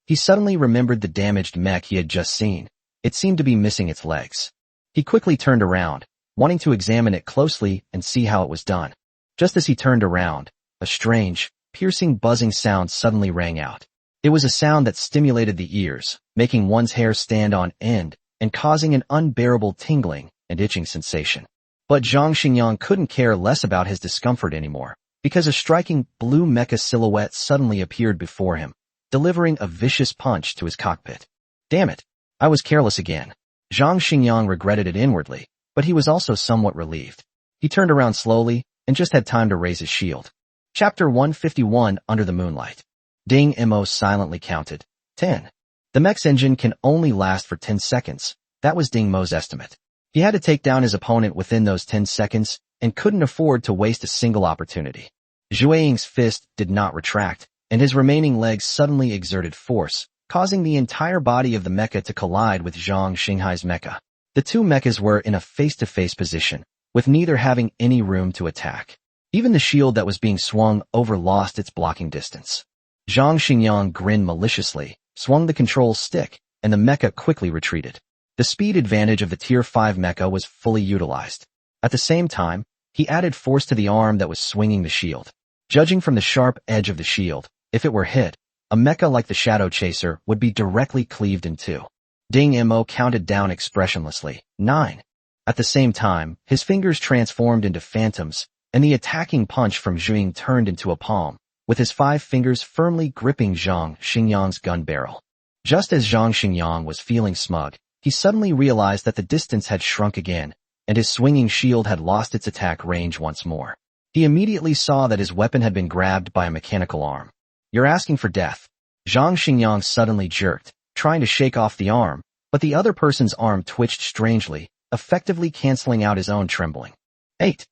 He suddenly remembered the damaged mech he had just seen. It seemed to be missing its legs. He quickly turned around, wanting to examine it closely and see how it was done. Just as he turned around, a strange, piercing buzzing sound suddenly rang out. It was a sound that stimulated the ears, making one's hair stand on end and causing an unbearable tingling and itching sensation. But Zhang Xingyang couldn't care less about his discomfort anymore, because a striking blue mecha silhouette suddenly appeared before him, delivering a vicious punch to his cockpit. Damn it, I was careless again. Zhang Xingyang regretted it inwardly, but he was also somewhat relieved. He turned around slowly and just had time to raise his shield. Chapter 151, Under the Moonlight. Ding Mo silently counted. 10. The mech's engine can only last for 10 seconds. That was Ding Mo's estimate. He had to take down his opponent within those 10 seconds and couldn't afford to waste a single opportunity. Zhu Ying's fist did not retract, and his remaining legs suddenly exerted force, causing the entire body of the mecha to collide with Zhang Xinghai's mecha. The 2 mechas were in a face-to-face position, with neither having any room to attack. Even the shield that was being swung over lost its blocking distance. Zhang Xingyang grinned maliciously, swung the control stick, and the mecha quickly retreated. The speed advantage of the Tier 5 mecha was fully utilized. At the same time, he added force to the arm that was swinging the shield. Judging from the sharp edge of the shield, if it were hit, a mecha like the Shadow Chaser would be directly cleaved in 2. Ding Mo counted down expressionlessly. 9. At the same time, his fingers transformed into phantoms, and the attacking punch from Zhu Ying turned into a palm, with his 5 fingers firmly gripping Zhang Xingyang's gun barrel. Just as Zhang Xingyang was feeling smug, he suddenly realized that the distance had shrunk again, and his swinging shield had lost its attack range once more. He immediately saw that his weapon had been grabbed by a mechanical arm. You're asking for death. Zhang Xingyang suddenly jerked, trying to shake off the arm, but the other person's arm twitched strangely, effectively canceling out his own trembling. 8.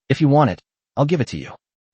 If you want it, I'll give it to you.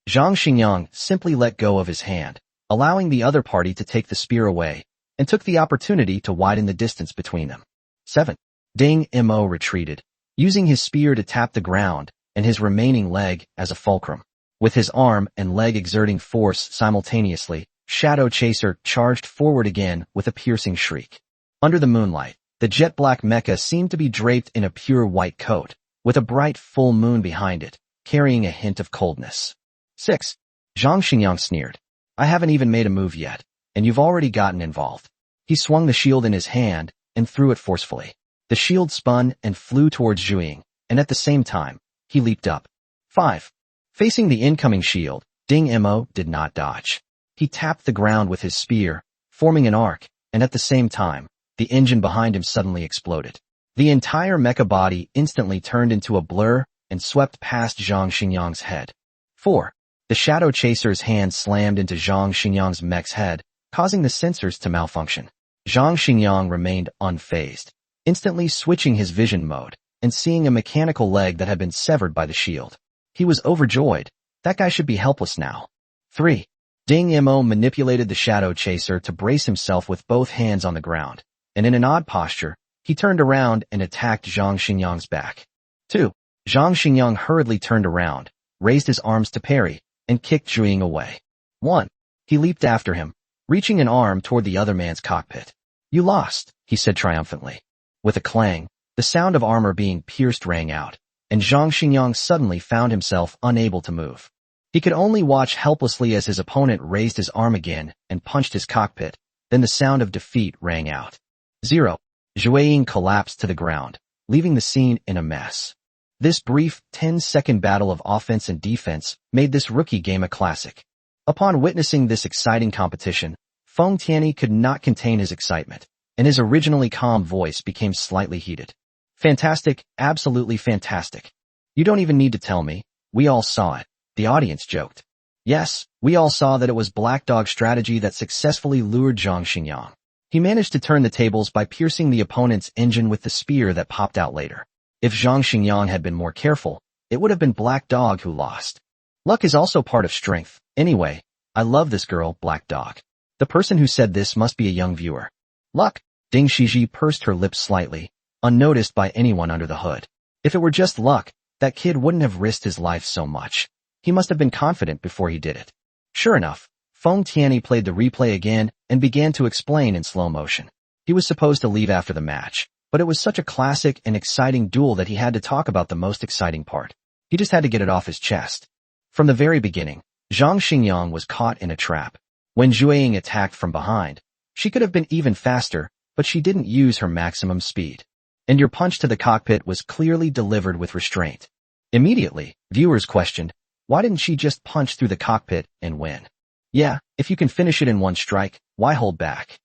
Zhang Xingyang simply let go of his hand, allowing the other party to take the spear away, and took the opportunity to widen the distance between them. 7. Ding Mo retreated, using his spear to tap the ground and his remaining leg as a fulcrum. With his arm and leg exerting force simultaneously, Shadow Chaser charged forward again with a piercing shriek. Under the moonlight, the jet-black mecha seemed to be draped in a pure white coat, with a bright full moon behind it, carrying a hint of coldness. 6. Zhang Xingyang sneered. I haven't even made a move yet, and you've already gotten involved. He swung the shield in his hand and threw it forcefully. The shield spun and flew towards Zhuiying, and at the same time, he leaped up. 5. Facing the incoming shield, Ding Mo did not dodge. He tapped the ground with his spear, forming an arc, and at the same time, the engine behind him suddenly exploded. The entire mecha body instantly turned into a blur and swept past Zhang Xingyang's head. 4. The Shadow Chaser's hand slammed into Zhang Xingyang's mech's head, causing the sensors to malfunction. Zhang Xingyang remained unfazed, instantly switching his vision mode and seeing a mechanical leg that had been severed by the shield. He was overjoyed. That guy should be helpless now. 3. Ding Mo manipulated the Shadow Chaser to brace himself with both hands on the ground, and in an odd posture, he turned around and attacked Zhang Xingyang's back. 2. Zhang Xingyang hurriedly turned around, raised his arms to parry, and kicked Zhuiying away. 1. He leaped after him, reaching an arm toward the other man's cockpit. You lost, he said triumphantly. With a clang, the sound of armor being pierced rang out, and Zhang Xingyang suddenly found himself unable to move. He could only watch helplessly as his opponent raised his arm again and punched his cockpit, then the sound of defeat rang out. 0. Zhuiying collapsed to the ground, leaving the scene in a mess. This brief 10-second battle of offense and defense made this rookie game a classic. Upon witnessing this exciting competition, Feng Tianyi could not contain his excitement, and his originally calm voice became slightly heated. Fantastic, absolutely fantastic. You don't even need to tell me, we all saw it, the audience joked. Yes, we all saw that it was Black Dog's strategy that successfully lured Zhang Xingyang. He managed to turn the tables by piercing the opponent's engine with the spear that popped out later. If Zhang Xingyang had been more careful, it would have been Black Dog who lost. Luck is also part of strength. Anyway, I love this girl, Black Dog. The person who said this must be a young viewer. Luck. Ding Shiji pursed her lips slightly, unnoticed by anyone under the hood. If it were just luck, that kid wouldn't have risked his life so much. He must have been confident before he did it. Sure enough, Feng Tianyi played the replay again and began to explain in slow motion. He was supposed to leave after the match, but it was such a classic and exciting duel that he had to talk about the most exciting part. He just had to get it off his chest. From the very beginning, Zhang Xingyang was caught in a trap. When Zhuiying attacked from behind, she could have been even faster, but she didn't use her maximum speed. And your punch to the cockpit was clearly delivered with restraint. Immediately, viewers questioned, why didn't she just punch through the cockpit and win? Yeah, if you can finish it in one strike, why hold back?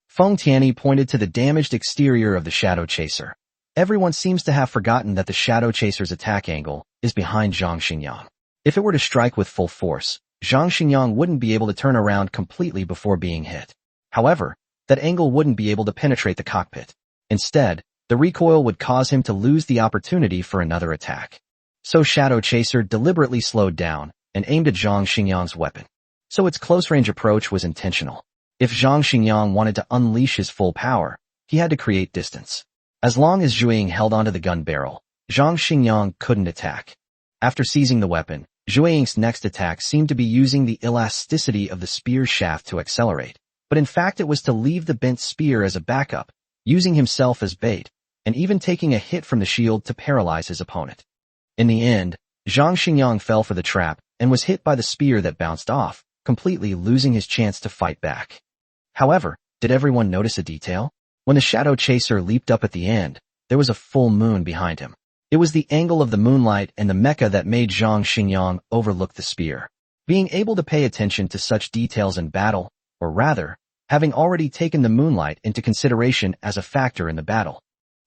Feng Tianyi pointed to the damaged exterior of the Shadow Chaser. Everyone seems to have forgotten that the Shadow Chaser's attack angle is behind Zhang Xingyang. If it were to strike with full force, Zhang Xingyang wouldn't be able to turn around completely before being hit. However, that angle wouldn't be able to penetrate the cockpit. Instead, the recoil would cause him to lose the opportunity for another attack. So Shadow Chaser deliberately slowed down and aimed at Zhang Xingyang's weapon. So its close-range approach was intentional. If Zhang Xingyang wanted to unleash his full power, he had to create distance. As long as Zhuiying held onto the gun barrel, Zhang Xingyang couldn't attack. After seizing the weapon, Zhuiying's next attack seemed to be using the elasticity of the spear shaft to accelerate, but in fact it was to leave the bent spear as a backup, using himself as bait, and even taking a hit from the shield to paralyze his opponent. In the end, Zhang Xingyang fell for the trap and was hit by the spear that bounced off, completely losing his chance to fight back. However, did everyone notice a detail? When the Shadow Chaser leaped up at the end, there was a full moon behind him. It was the angle of the moonlight and the mecha that made Zhang Xingyang overlook the spear. Being able to pay attention to such details in battle, or rather, having already taken the moonlight into consideration as a factor in the battle.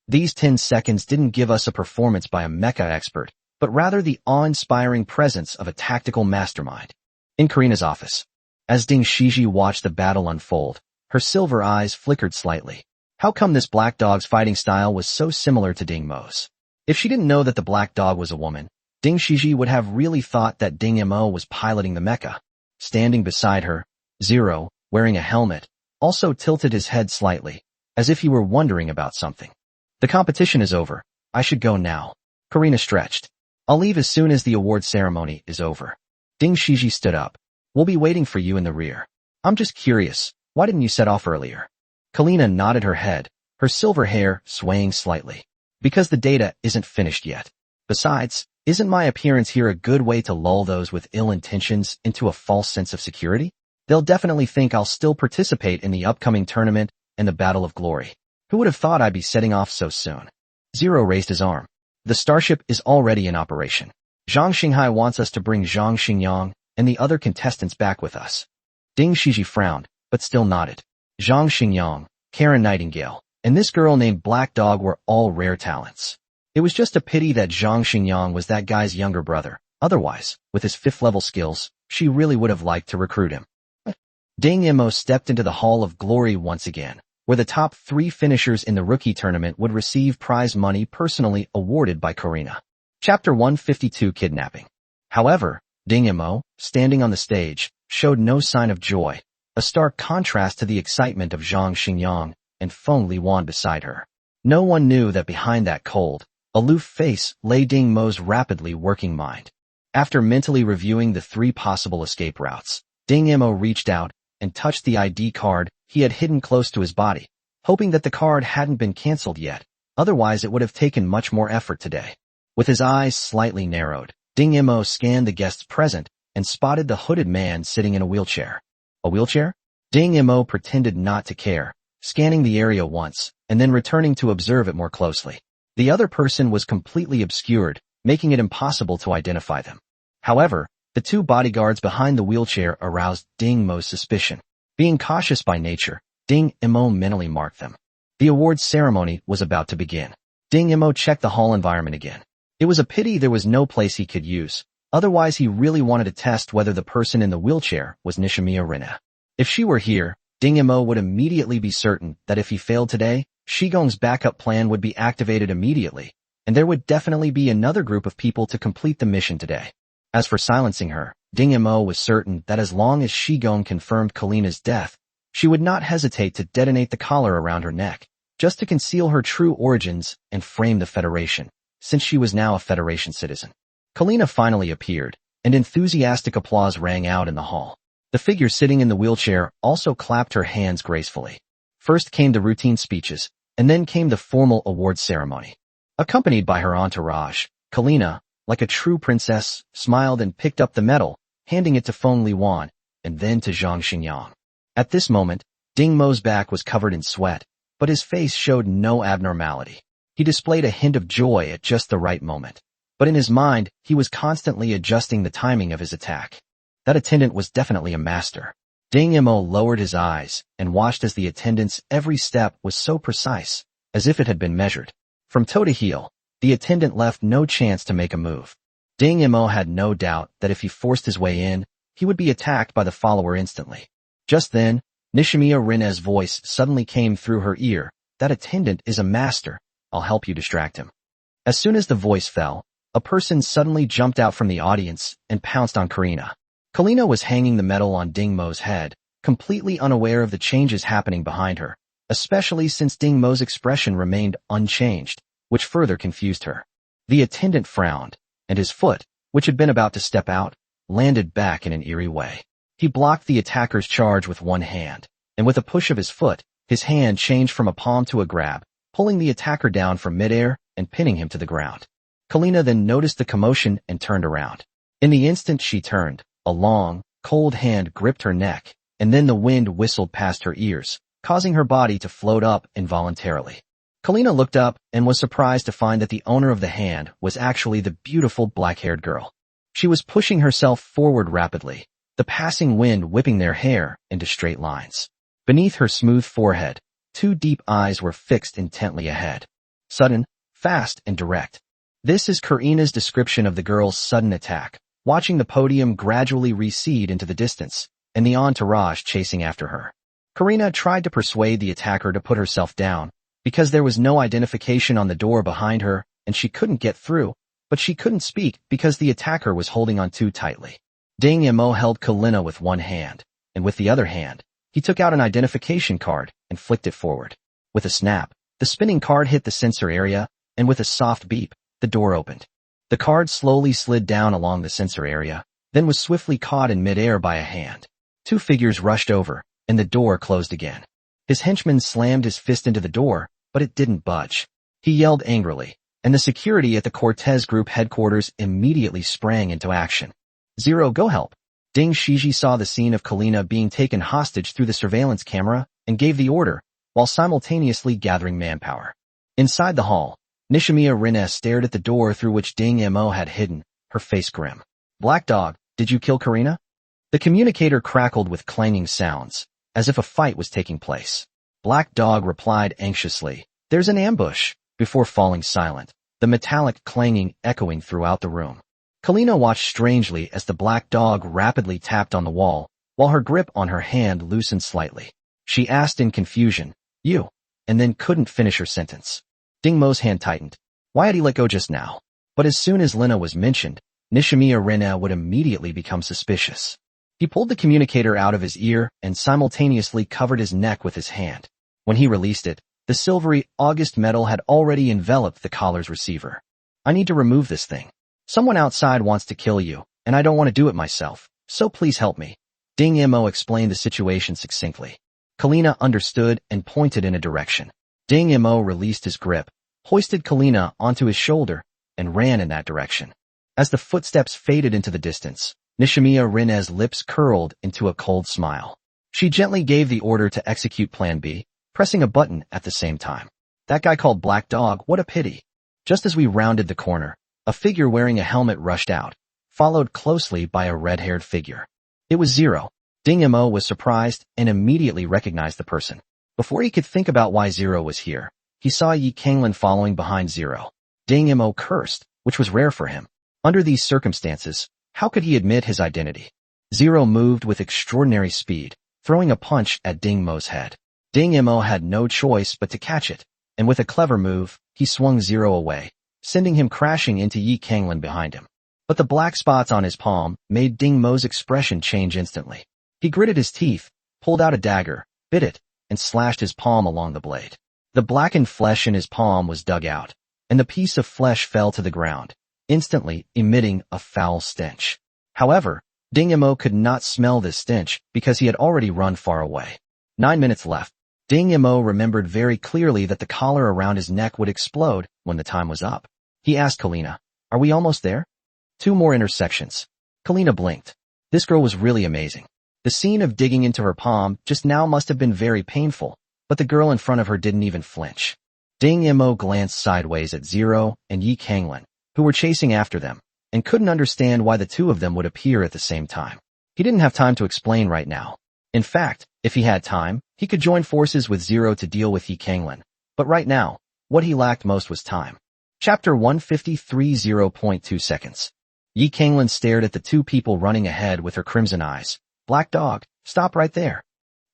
These 10 seconds didn't give us a performance by a mecha expert, but rather the awe-inspiring presence of a tactical mastermind. In Karina's office, As Ding Shiji watched the battle unfold, her silver eyes flickered slightly. How come this black dog's fighting style was so similar to Ding Mo's? If she didn't know that the black dog was a woman, Ding Shiji would have really thought that Ding Mo was piloting the mecha. Standing beside her, Zero, wearing a helmet, also tilted his head slightly, as if he were wondering about something. The competition is over. I should go now. Karina stretched. I'll leave as soon as the award ceremony is over. Ding Shiji stood up. We'll be waiting for you in the rear. I'm just curious, why didn't you set off earlier? Kalina nodded her head, her silver hair swaying slightly. Because the data isn't finished yet. Besides, isn't my appearance here a good way to lull those with ill intentions into a false sense of security? They'll definitely think I'll still participate in the upcoming tournament and the Battle of Glory. Who would have thought I'd be setting off so soon? Zero raised his arm. The starship is already in operation. Zhang Xinghai wants us to bring Zhang Xingyang and the other contestants back with us. Ding Shiji frowned, but still nodded. Zhang Xingyang, Karen Nightingale, and this girl named Black Dog were all rare talents. It was just a pity that Zhang Xingyang was that guy's younger brother. Otherwise, with his 5th-level skills, she really would have liked to recruit him. Ding Mo stepped into the Hall of Glory once again, where the top 3 finishers in the rookie tournament would receive prize money personally awarded by Karina. Chapter 152 Kidnapping. However, Ding Mo, standing on the stage, showed no sign of joy, a stark contrast to the excitement of Zhang Xingyang and Feng Liwan beside her. No one knew that behind that cold, aloof face lay Ding Mo's rapidly working mind. After mentally reviewing the 3 possible escape routes, Ding Mo reached out and touched the ID card he had hidden close to his body, hoping that the card hadn't been cancelled yet, otherwise it would have taken much more effort today. With his eyes slightly narrowed, Ding Mo scanned the guests present and spotted the hooded man sitting in a wheelchair. A wheelchair? Ding Mo pretended not to care, scanning the area once, and then returning to observe it more closely. The other person was completely obscured, making it impossible to identify them. However, the 2 bodyguards behind the wheelchair aroused Ding Mo's suspicion. Being cautious by nature, Ding Mo mentally marked them. The awards ceremony was about to begin. Ding Mo checked the hall environment again. It was a pity there was no place he could use, otherwise he really wanted to test whether the person in the wheelchair was Nishimiya Rina. If she were here, Ding Mo would immediately be certain that if he failed today, Shigong's backup plan would be activated immediately, and there would definitely be another group of people to complete the mission today. As for silencing her, Ding Mo was certain that as long as Shigong confirmed Kalina's death, she would not hesitate to detonate the collar around her neck, just to conceal her true origins and frame the Federation, since she was now a Federation citizen. Kalina finally appeared, and enthusiastic applause rang out in the hall. The figure sitting in the wheelchair also clapped her hands gracefully. First came the routine speeches, and then came the formal award ceremony. Accompanied by her entourage, Kalina, like a true princess, smiled and picked up the medal, handing it to Feng Liwan, and then to Zhang Xingyang. At this moment, Ding Mo's back was covered in sweat, but his face showed no abnormality. He displayed a hint of joy at just the right moment. But in his mind, he was constantly adjusting the timing of his attack. That attendant was definitely a master. Ding Mo lowered his eyes and watched as the attendant's every step was so precise, as if it had been measured. From toe to heel, the attendant left no chance to make a move. Ding Mo had no doubt that if he forced his way in, he would be attacked by the follower instantly. Just then, Nishimiya Rina's voice suddenly came through her ear. That attendant is a master. I'll help you distract him. As soon as the voice fell, a person suddenly jumped out from the audience and pounced on Karina. Kalina was hanging the medal on Ding Mo's head, completely unaware of the changes happening behind her, especially since Ding Mo's expression remained unchanged, which further confused her. The attendant frowned, and his foot, which had been about to step out, landed back in an eerie way. He blocked the attacker's charge with one hand, and with a push of his foot, his hand changed from a palm to a grab, pulling the attacker down from midair and pinning him to the ground. Kalina then noticed the commotion and turned around. In the instant she turned, a long, cold hand gripped her neck, and then the wind whistled past her ears, causing her body to float up involuntarily. Kalina looked up and was surprised to find that the owner of the hand was actually the beautiful black-haired girl. She was pushing herself forward rapidly, the passing wind whipping their hair into straight lines. Beneath her smooth forehead, 2 deep eyes were fixed intently ahead. Sudden, fast, and direct. This is Karina's description of the girl's sudden attack, watching the podium gradually recede into the distance, and the entourage chasing after her. Karina tried to persuade the attacker to put herself down, because there was no identification on the door behind her and she couldn't get through, but she couldn't speak because the attacker was holding on too tightly. Ding Mo held Kalina with one hand, and with the other hand, he took out an identification card and flicked it forward. With a snap, the spinning card hit the sensor area, and with a soft beep, the door opened. The card slowly slid down along the sensor area, then was swiftly caught in midair by a hand. Two figures rushed over, and the door closed again. His henchman slammed his fist into the door, but it didn't budge. He yelled angrily, and the security at the Cortez Group headquarters immediately sprang into action. Zero, go help. Ding Shiji saw the scene of Kalina being taken hostage through the surveillance camera and gave the order, while simultaneously gathering manpower. Inside the hall, Nishimiya Rina stared at the door through which Ding Mo had hidden, her face grim. Black Dog, did you kill Karina? The communicator crackled with clanging sounds, as if a fight was taking place. Black Dog replied anxiously, there's an ambush, before falling silent, the metallic clanging echoing throughout the room. Kalina watched strangely as the Black Dog rapidly tapped on the wall, while her grip on her hand loosened slightly. She asked in confusion, you, and then couldn't finish her sentence. Ding Mo's hand tightened. Why had he let go just now? But as soon as Lina was mentioned, Nishimiya Rina would immediately become suspicious. He pulled the communicator out of his ear and simultaneously covered his neck with his hand. When he released it, the silvery August metal had already enveloped the collar's receiver. I need to remove this thing. Someone outside wants to kill you, and I don't want to do it myself, so please help me. Ding Mo explained the situation succinctly. Kalina understood and pointed in a direction. Ding Mo released his grip, hoisted Kalina onto his shoulder, and ran in that direction. As the footsteps faded into the distance, Nishimiya Rina's lips curled into a cold smile. She gently gave the order to execute Plan B, pressing a button at the same time. That guy called Black Dog, what a pity. Just as we rounded the corner, a figure wearing a helmet rushed out, followed closely by a red-haired figure. It was Zero. Ding Mo was surprised and immediately recognized the person. Before he could think about why Zero was here, he saw Yi Kanglin following behind Zero. Ding Mo cursed, which was rare for him. Under these circumstances, how could he admit his identity? Zero moved with extraordinary speed, throwing a punch at Ding Mo's head. Ding Mo had no choice but to catch it, and with a clever move, he swung Zero away, sending him crashing into Yi Kanglin behind him. But the black spots on his palm made Ding Mo's expression change instantly. He gritted his teeth, pulled out a dagger, bit it, and slashed his palm along the blade. The blackened flesh in his palm was dug out, and the piece of flesh fell to the ground, instantly emitting a foul stench. However, Ding Mo could not smell this stench because he had already run far away. 9 minutes left. Ding Mo remembered very clearly that the collar around his neck would explode when the time was up. He asked Kalina, are we almost there? 2 more intersections. Kalina blinked. This girl was really amazing. The scene of digging into her palm just now must have been very painful, but the girl in front of her didn't even flinch. Ding Mo glanced sideways at Zero and Yi Kanglin, who were chasing after them, and couldn't understand why the two of them would appear at the same time. He didn't have time to explain right now. In fact, if he had time, he could join forces with Zero to deal with Yi Kanglin, but right now, what he lacked most was time. Chapter 153 0.2 seconds. Yi Kanglin stared at the two people running ahead with her crimson eyes. Black Dog, stop right there.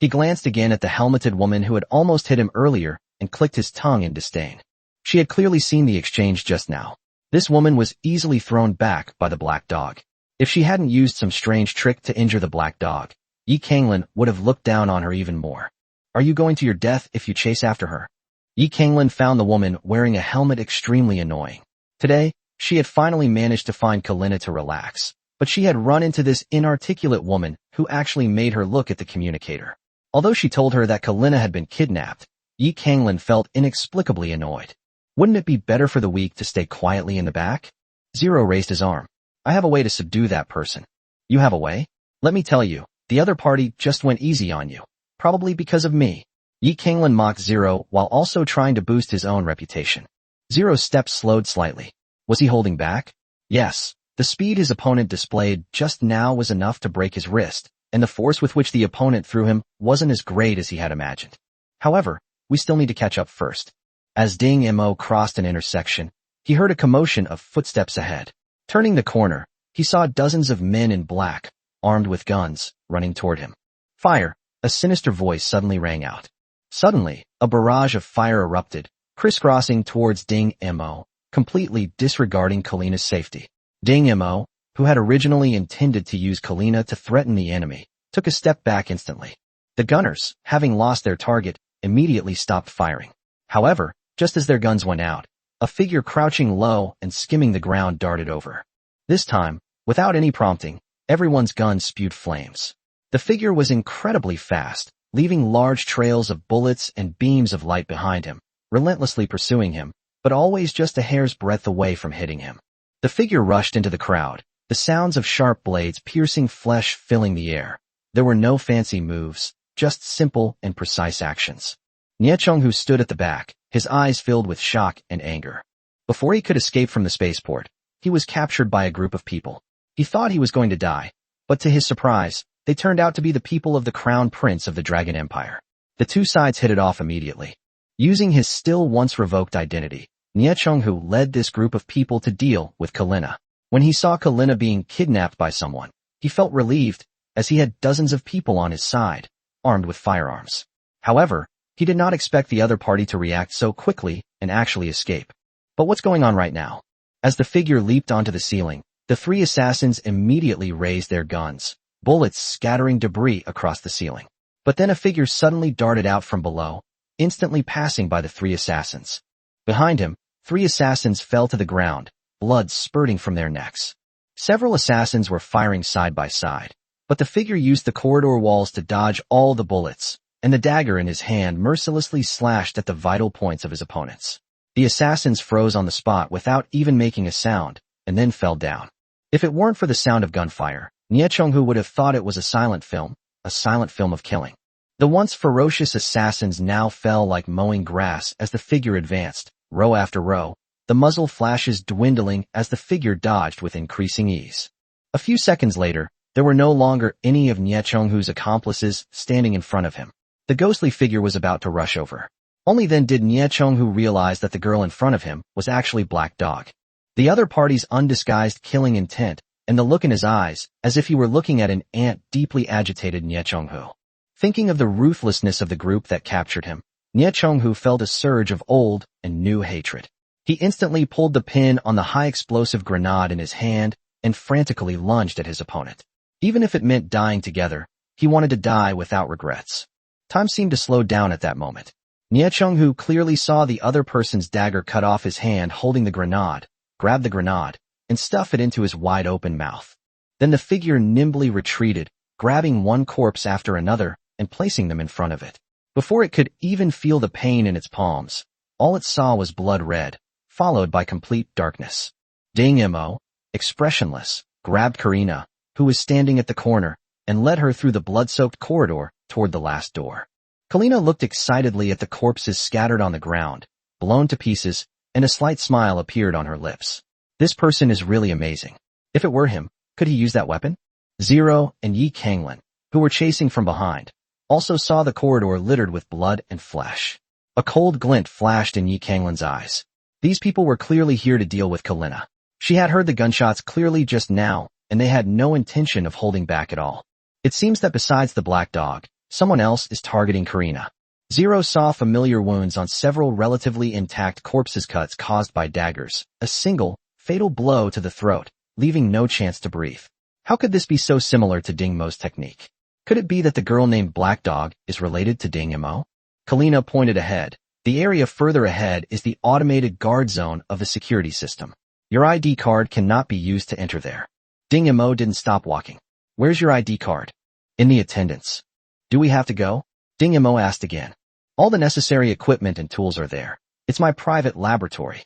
He glanced again at the helmeted woman who had almost hit him earlier and clicked his tongue in disdain. She had clearly seen the exchange just now. This woman was easily thrown back by the Black Dog. If she hadn't used some strange trick to injure the Black Dog, Yi Kanglin would have looked down on her even more. Are you going to your death if you chase after her? Yi Kanglin found the woman wearing a helmet extremely annoying. Today, she had finally managed to find Kalina to relax, but she had run into this inarticulate woman who actually made her look at the communicator. Although she told her that Kalina had been kidnapped, Yi Kanglin felt inexplicably annoyed. Wouldn't it be better for the weak to stay quietly in the back? Zero raised his arm. I have a way to subdue that person. You have a way? Let me tell you, the other party just went easy on you. Probably because of me. Yi Kanglin mocked Zero while also trying to boost his own reputation. Zero's steps slowed slightly. Was he holding back? Yes. The speed his opponent displayed just now was enough to break his wrist, and the force with which the opponent threw him wasn't as great as he had imagined. However, we still need to catch up first. As Ding Mo crossed an intersection, he heard a commotion of footsteps ahead. Turning the corner, he saw dozens of men in black, armed with guns, running toward him. Fire! A sinister voice suddenly rang out. Suddenly, a barrage of fire erupted, crisscrossing towards Ding Mo, completely disregarding Kalina's safety. Ding Mo, who had originally intended to use Kalina to threaten the enemy, took a step back instantly. The gunners, having lost their target, immediately stopped firing. However, just as their guns went out, a figure crouching low and skimming the ground darted over. This time, without any prompting, everyone's guns spewed flames. The figure was incredibly fast, leaving large trails of bullets and beams of light behind him, relentlessly pursuing him, but always just a hair's breadth away from hitting him. The figure rushed into the crowd, the sounds of sharp blades piercing flesh filling the air. There were no fancy moves, just simple and precise actions. Niechong, who stood at the back, his eyes filled with shock and anger. Before he could escape from the spaceport, he was captured by a group of people. He thought he was going to die, but to his surprise, they turned out to be the people of the Crown Prince of the Dragon Empire. The two sides hit it off immediately. Using his still once revoked identity, Niechong led this group of people to deal with Kalina. When he saw Kalina being kidnapped by someone, he felt relieved, as he had dozens of people on his side, armed with firearms. However, he did not expect the other party to react so quickly and actually escape. But what's going on right now? As the figure leaped onto the ceiling, the three assassins immediately raised their guns, bullets scattering debris across the ceiling. But then a figure suddenly darted out from below, instantly passing by the three assassins. Behind him, three assassins fell to the ground, blood spurting from their necks. Several assassins were firing side by side, but the figure used the corridor walls to dodge all the bullets, and the dagger in his hand mercilessly slashed at the vital points of his opponents. The assassins froze on the spot without even making a sound, and then fell down. If it weren't for the sound of gunfire, Niechong would have thought it was a silent film of killing. The once ferocious assassins now fell like mowing grass as the figure advanced, row after row, the muzzle flashes dwindling as the figure dodged with increasing ease. A few seconds later, there were no longer any of Niechong's accomplices standing in front of him. The ghostly figure was about to rush over. Only then did Niechong realize that the girl in front of him was actually Black Dog. The other party's undisguised killing intent, and the look in his eyes, as if he were looking at an ant, deeply agitated Niechong. Thinking of the ruthlessness of the group that captured him, Niechong felt a surge of old and new hatred. He instantly pulled the pin on the high-explosive grenade in his hand and frantically lunged at his opponent. Even if it meant dying together, he wanted to die without regrets. Time seemed to slow down at that moment. Niechong clearly saw the other person's dagger cut off his hand holding the grenade, grab the grenade, and stuff it into his wide-open mouth. Then the figure nimbly retreated, grabbing one corpse after another and placing them in front of it. Before it could even feel the pain in its palms, all it saw was blood red, followed by complete darkness. Ding Mo, expressionless, grabbed Karina, who was standing at the corner, and led her through the blood-soaked corridor toward the last door. Kalina looked excitedly at the corpses scattered on the ground, blown to pieces, and a slight smile appeared on her lips. This person is really amazing. If it were him, could he use that weapon? Zero and Yi Kanglin, who were chasing from behind, also saw the corridor littered with blood and flesh. A cold glint flashed in Yi Kanglin's eyes. These people were clearly here to deal with Kalina. She had heard the gunshots clearly just now, and they had no intention of holding back at all. It seems that besides the Black Dog, someone else is targeting Karina. Zero saw familiar wounds on several relatively intact corpses, cuts caused by daggers, a single, fatal blow to the throat, leaving no chance to breathe. How could this be so similar to Ding Mo's technique? Could it be that the girl named Black Dog is related to Ding Mo? Kalina pointed ahead. The area further ahead is the automated guard zone of the security system. Your ID card cannot be used to enter there. Ding Mo didn't stop walking. Where's your ID card? In the attendants. Do we have to go? Ding Mo asked again. All the necessary equipment and tools are there. It's my private laboratory.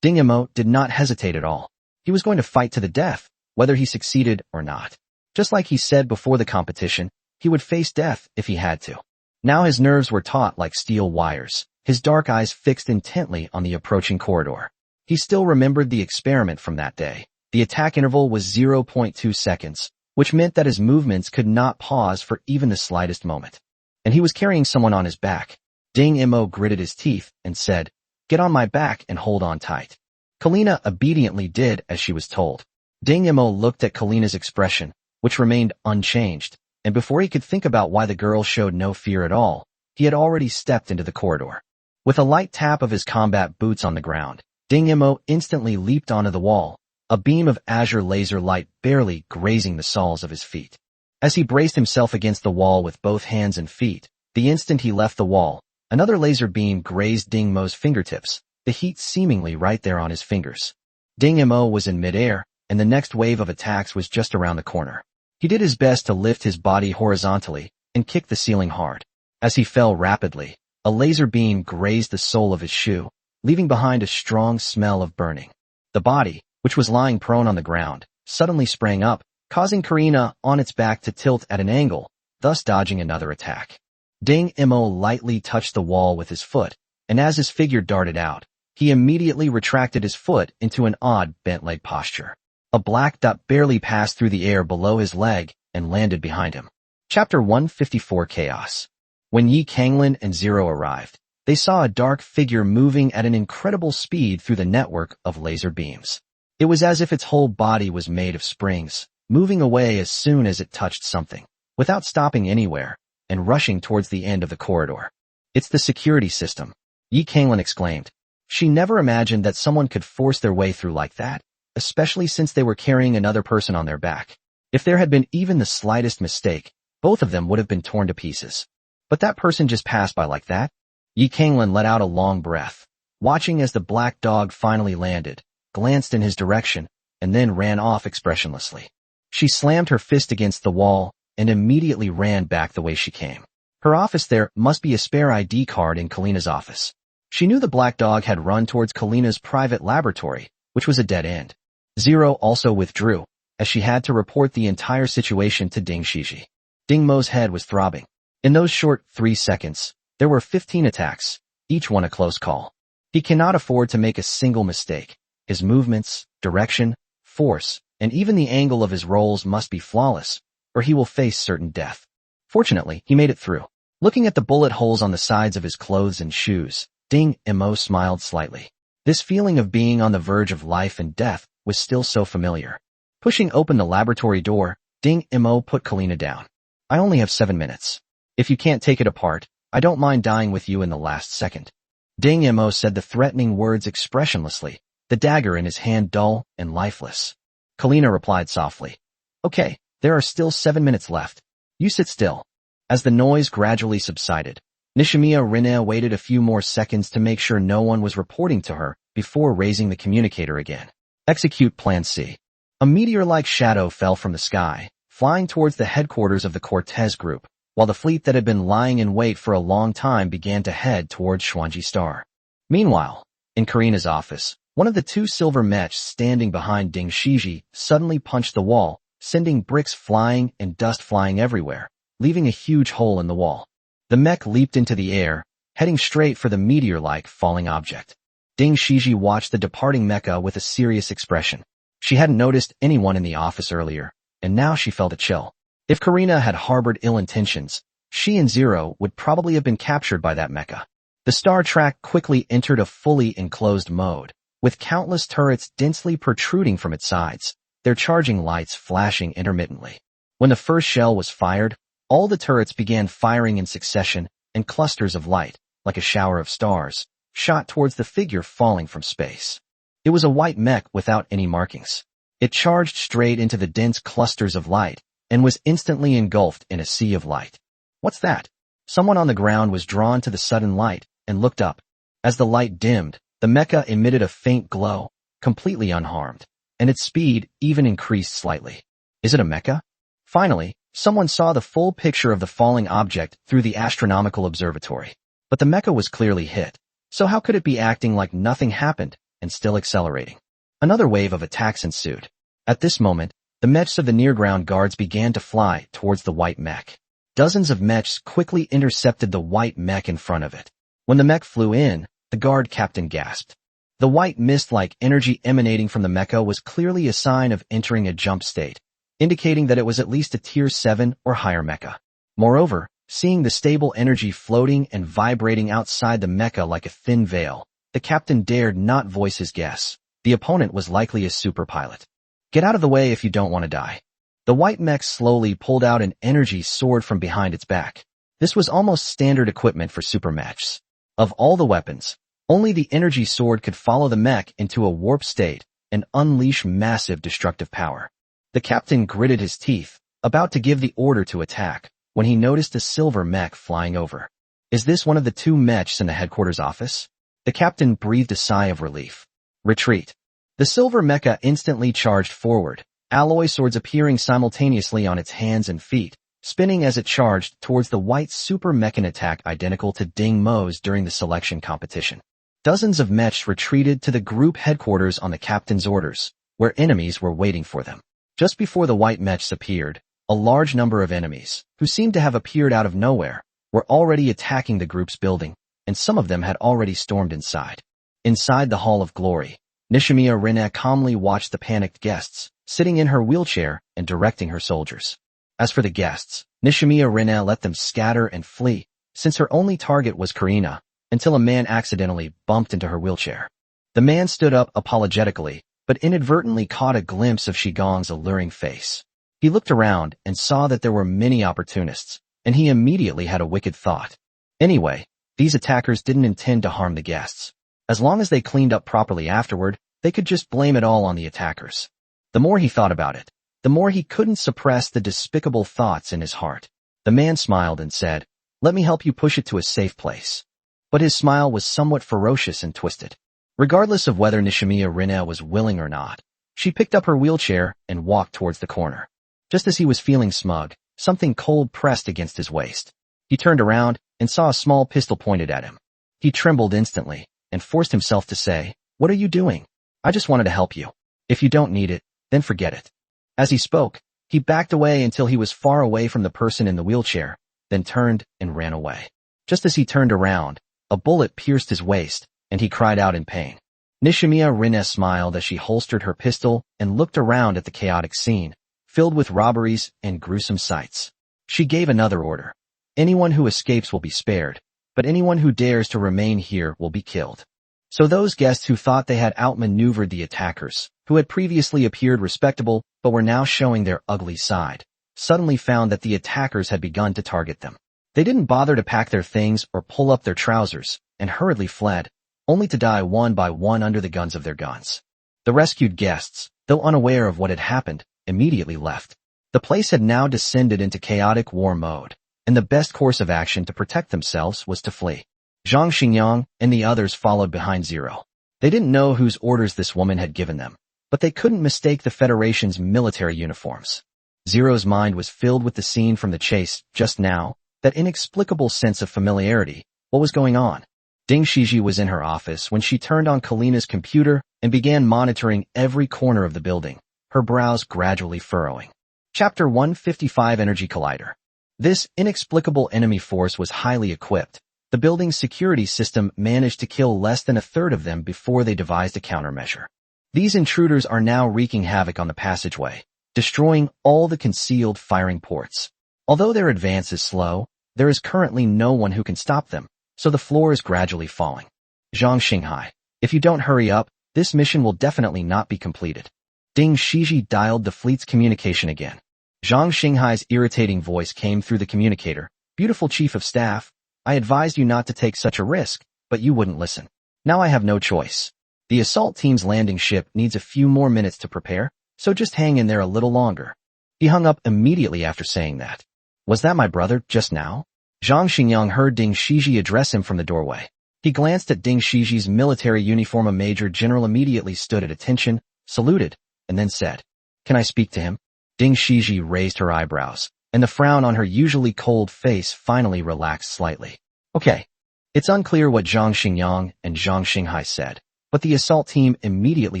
Ding Mo did not hesitate at all. He was going to fight to the death, whether he succeeded or not. Just like he said before the competition, he would face death if he had to. Now his nerves were taut like steel wires, his dark eyes fixed intently on the approaching corridor. He still remembered the experiment from that day. The attack interval was 0.2 seconds, which meant that his movements could not pause for even the slightest moment. And he was carrying someone on his back. Ding Mo gritted his teeth and said, "Get on my back and hold on tight." Kalina obediently did as she was told. Ding Mo looked at Kalina's expression, which remained unchanged, and before he could think about why the girl showed no fear at all, he had already stepped into the corridor. With a light tap of his combat boots on the ground, Ding Imo instantly leaped onto the wall, a beam of azure laser light barely grazing the soles of his feet. As he braced himself against the wall with both hands and feet, the instant he left the wall, another laser beam grazed Ding Mo's fingertips, the heat seemingly right there on his fingers. Ding Imo was in midair, and the next wave of attacks was just around the corner. He did his best to lift his body horizontally and kick the ceiling hard. As he fell rapidly, a laser beam grazed the sole of his shoe, leaving behind a strong smell of burning. The body, which was lying prone on the ground, suddenly sprang up, causing Karina on its back to tilt at an angle, thus dodging another attack. Ding Imo lightly touched the wall with his foot, and as his figure darted out, he immediately retracted his foot into an odd bent-leg posture. A black dot barely passed through the air below his leg and landed behind him. Chapter 154 Chaos. When Yi Kanglin and Zero arrived, they saw a dark figure moving at an incredible speed through the network of laser beams. It was as if its whole body was made of springs, moving away as soon as it touched something, without stopping anywhere, and rushing towards the end of the corridor. "It's the security system," Yi Kanglin exclaimed. She never imagined that someone could force their way through like that, especially since they were carrying another person on their back. If there had been even the slightest mistake, both of them would have been torn to pieces. But that person just passed by like that? Yi Kanglin let out a long breath, watching as the black dog finally landed, glanced in his direction, and then ran off expressionlessly. She slammed her fist against the wall and immediately ran back the way she came. Her office there must be a spare ID card in Kalina's office. She knew the black dog had run towards Kalina's private laboratory, which was a dead end. Zero also withdrew, as she had to report the entire situation to Ding Shiji. Ding Mo's head was throbbing. In those short 3 seconds, there were 15 attacks, each one a close call. He cannot afford to make a single mistake. His movements, direction, force, and even the angle of his rolls must be flawless, or he will face certain death. Fortunately, he made it through. Looking at the bullet holes on the sides of his clothes and shoes, Ding Imo smiled slightly. This feeling of being on the verge of life and death was still so familiar. Pushing open the laboratory door, Ding Imo put Kalina down. "I only have 7 minutes. If you can't take it apart, I don't mind dying with you in the last second." Ding Imo said the threatening words expressionlessly, the dagger in his hand dull and lifeless. Kalina replied softly, "Okay, there are still 7 minutes left. You sit still." As the noise gradually subsided, Nishimiya Rinne waited a few more seconds to make sure no one was reporting to her before raising the communicator again. "Execute Plan C." A meteor-like shadow fell from the sky, flying towards the headquarters of the Cortez group, while the fleet that had been lying in wait for a long time began to head towards Xuanji Star. Meanwhile, in Karina's office, one of the 2 silver mechs standing behind Ding Shiji suddenly punched the wall, sending bricks flying and dust flying everywhere, leaving a huge hole in the wall. The mech leaped into the air, heading straight for the meteor-like falling object. Ding Shiji watched the departing mecha with a serious expression. She hadn't noticed anyone in the office earlier, and now she felt a chill. If Karina had harbored ill intentions, she and Zero would probably have been captured by that mecha. The star track quickly entered a fully enclosed mode, with countless turrets densely protruding from its sides, their charging lights flashing intermittently. When the first shell was fired, all the turrets began firing in succession, and clusters of light, like a shower of stars, shot towards the figure falling from space. It was a white mech without any markings. It charged straight into the dense clusters of light, and was instantly engulfed in a sea of light. "What's that?" Someone on the ground was drawn to the sudden light, and looked up. As the light dimmed, the mecha emitted a faint glow, completely unharmed, and its speed even increased slightly. "Is it a mecha?" Finally, someone saw the full picture of the falling object through the astronomical observatory. But the mecha was clearly hit, so how could it be acting like nothing happened and still accelerating? Another wave of attacks ensued. At this moment, the mechs of the near-ground guards began to fly towards the white mech. Dozens of mechs quickly intercepted the white mech in front of it. When the mech flew in, the guard captain gasped. The white mist-like energy emanating from the mecha was clearly a sign of entering a jump state, indicating that it was at least a tier 7 or higher mecha. Moreover, seeing the stable energy floating and vibrating outside the mecha like a thin veil, the captain dared not voice his guess. The opponent was likely a super pilot. "Get out of the way if you don't want to die." The white mech slowly pulled out an energy sword from behind its back. This was almost standard equipment for super mechs. Of all the weapons, only the energy sword could follow the mech into a warp state and unleash massive destructive power. The captain gritted his teeth, about to give the order to attack, when he noticed a silver mech flying over. Is this one of the two mechs in the headquarters office? The captain breathed a sigh of relief. Retreat. The silver mecha instantly charged forward, alloy swords appearing simultaneously on its hands and feet, spinning as it charged towards the white super mechan attack identical to Ding Mo's during the selection competition. Dozens of mechs retreated to the group headquarters on the captain's orders, where enemies were waiting for them. Just before the white mechs appeared, a large number of enemies, who seemed to have appeared out of nowhere, were already attacking the group's building, and some of them had already stormed inside. Inside the Hall of Glory, Nishimiya Rina calmly watched the panicked guests, sitting in her wheelchair and directing her soldiers. As for the guests, Nishimiya Rina let them scatter and flee, since her only target was Karina, until a man accidentally bumped into her wheelchair. The man stood up apologetically, but inadvertently caught a glimpse of Shigong's alluring face. He looked around and saw that there were many opportunists, and he immediately had a wicked thought. Anyway, these attackers didn't intend to harm the guests. As long as they cleaned up properly afterward, they could just blame it all on the attackers. The more he thought about it, the more he couldn't suppress the despicable thoughts in his heart. The man smiled and said, "Let me help you push it to a safe place." But his smile was somewhat ferocious and twisted. Regardless of whether Nishimiya Rina was willing or not, she picked up her wheelchair and walked towards the corner. Just as he was feeling smug, something cold pressed against his waist. He turned around and saw a small pistol pointed at him. He trembled instantly and forced himself to say, "What are you doing? I just wanted to help you. If you don't need it, then forget it." As he spoke, he backed away until he was far away from the person in the wheelchair, then turned and ran away. Just as he turned around, a bullet pierced his waist, and he cried out in pain. Nishimiya Rina smiled as she holstered her pistol and looked around at the chaotic scene, filled with robberies and gruesome sights. She gave another order. Anyone who escapes will be spared, but anyone who dares to remain here will be killed. So those guests who thought they had outmaneuvered the attackers, who had previously appeared respectable but were now showing their ugly side, suddenly found that the attackers had begun to target them. They didn't bother to pack their things or pull up their trousers, and hurriedly fled, only to die one by one under the guns of their guns. The rescued guests, though unaware of what had happened, immediately left. The place had now descended into chaotic war mode, and the best course of action to protect themselves was to flee. Zhang Xingyang and the others followed behind Zero. They didn't know whose orders this woman had given them, but they couldn't mistake the Federation's military uniforms. Zero's mind was filled with the scene from the chase just now, that inexplicable sense of familiarity. What was going on? Ding Shiji was in her office when she turned on Kalina's computer and began monitoring every corner of the building, her brows gradually furrowing. Chapter 155 Energy Collider. This inexplicable enemy force was highly equipped. The building's security system managed to kill less than a third of them before they devised a countermeasure. These intruders are now wreaking havoc on the passageway, destroying all the concealed firing ports. Although their advance is slow, there is currently no one who can stop them, so the floor is gradually falling. Zhang Xinghai, if you don't hurry up, this mission will definitely not be completed. Ding Shiji dialed the fleet's communication again. Zhang Xinghai's irritating voice came through the communicator. "Beautiful Chief of Staff, I advised you not to take such a risk, but you wouldn't listen. Now I have no choice. The assault team's landing ship needs a few more minutes to prepare, so just hang in there a little longer." He hung up immediately after saying that. Was that my brother just now? Zhang Xingyang heard Ding Shiji address him from the doorway. He glanced at Ding Shiji's military uniform. A major general immediately stood at attention, saluted, and then said, "Can I speak to him?" Ding Shiji raised her eyebrows, and the frown on her usually cold face finally relaxed slightly. "Okay." It's unclear what Zhang Xingyang and Zhang Xinghai said, but the assault team immediately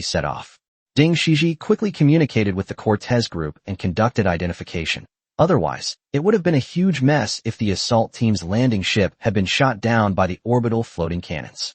set off. Ding Shiji quickly communicated with the Cortez group and conducted identification. Otherwise, it would have been a huge mess if the assault team's landing ship had been shot down by the orbital floating cannons.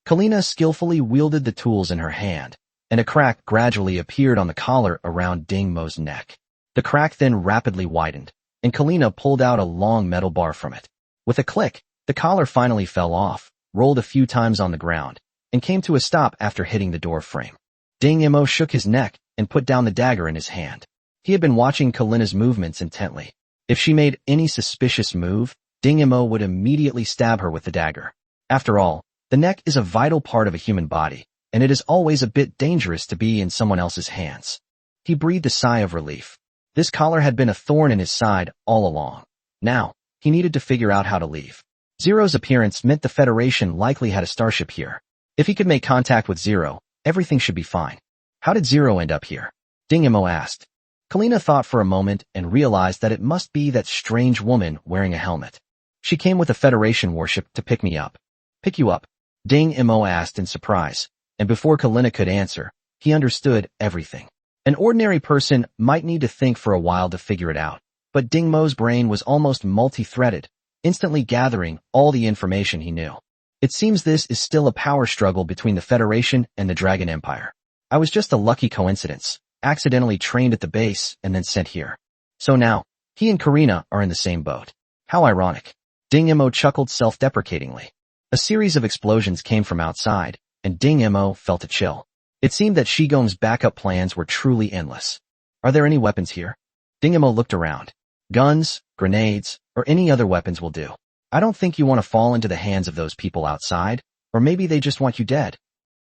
Kalina skillfully wielded the tools in her hand, and a crack gradually appeared on the collar around Ding Mo's neck. The crack then rapidly widened, and Kalina pulled out a long metal bar from it. With a click, the collar finally fell off, rolled a few times on the ground, and came to a stop after hitting the door frame. Ding Mo shook his neck and put down the dagger in his hand. He had been watching Kalina's movements intently. If she made any suspicious move, Ding Mo would immediately stab her with the dagger. After all, the neck is a vital part of a human body, and it is always a bit dangerous to be in someone else's hands. He breathed a sigh of relief. This collar had been a thorn in his side all along. Now, he needed to figure out how to leave. Zero's appearance meant the Federation likely had a starship here. If he could make contact with Zero, everything should be fine. How did Zero end up here? Ding Mo asked. Kalina thought for a moment and realized that it must be that strange woman wearing a helmet. She came with a Federation warship to pick me up. Pick you up? Ding Mo asked in surprise, and before Kalina could answer, he understood everything. An ordinary person might need to think for a while to figure it out, but Ding Mo's brain was almost multi-threaded, instantly gathering all the information he knew. It seems this is still a power struggle between the Federation and the Dragon Empire. I was just a lucky coincidence, accidentally trained at the base and then sent here. So now, he and Karina are in the same boat. How ironic. Ding Mo chuckled self-deprecatingly. A series of explosions came from outside, and Ding Mo felt a chill. It seemed that Shigong's backup plans were truly endless. Are there any weapons here? Ding Mo looked around. Guns, grenades, or any other weapons will do. I don't think you want to fall into the hands of those people outside, or maybe they just want you dead.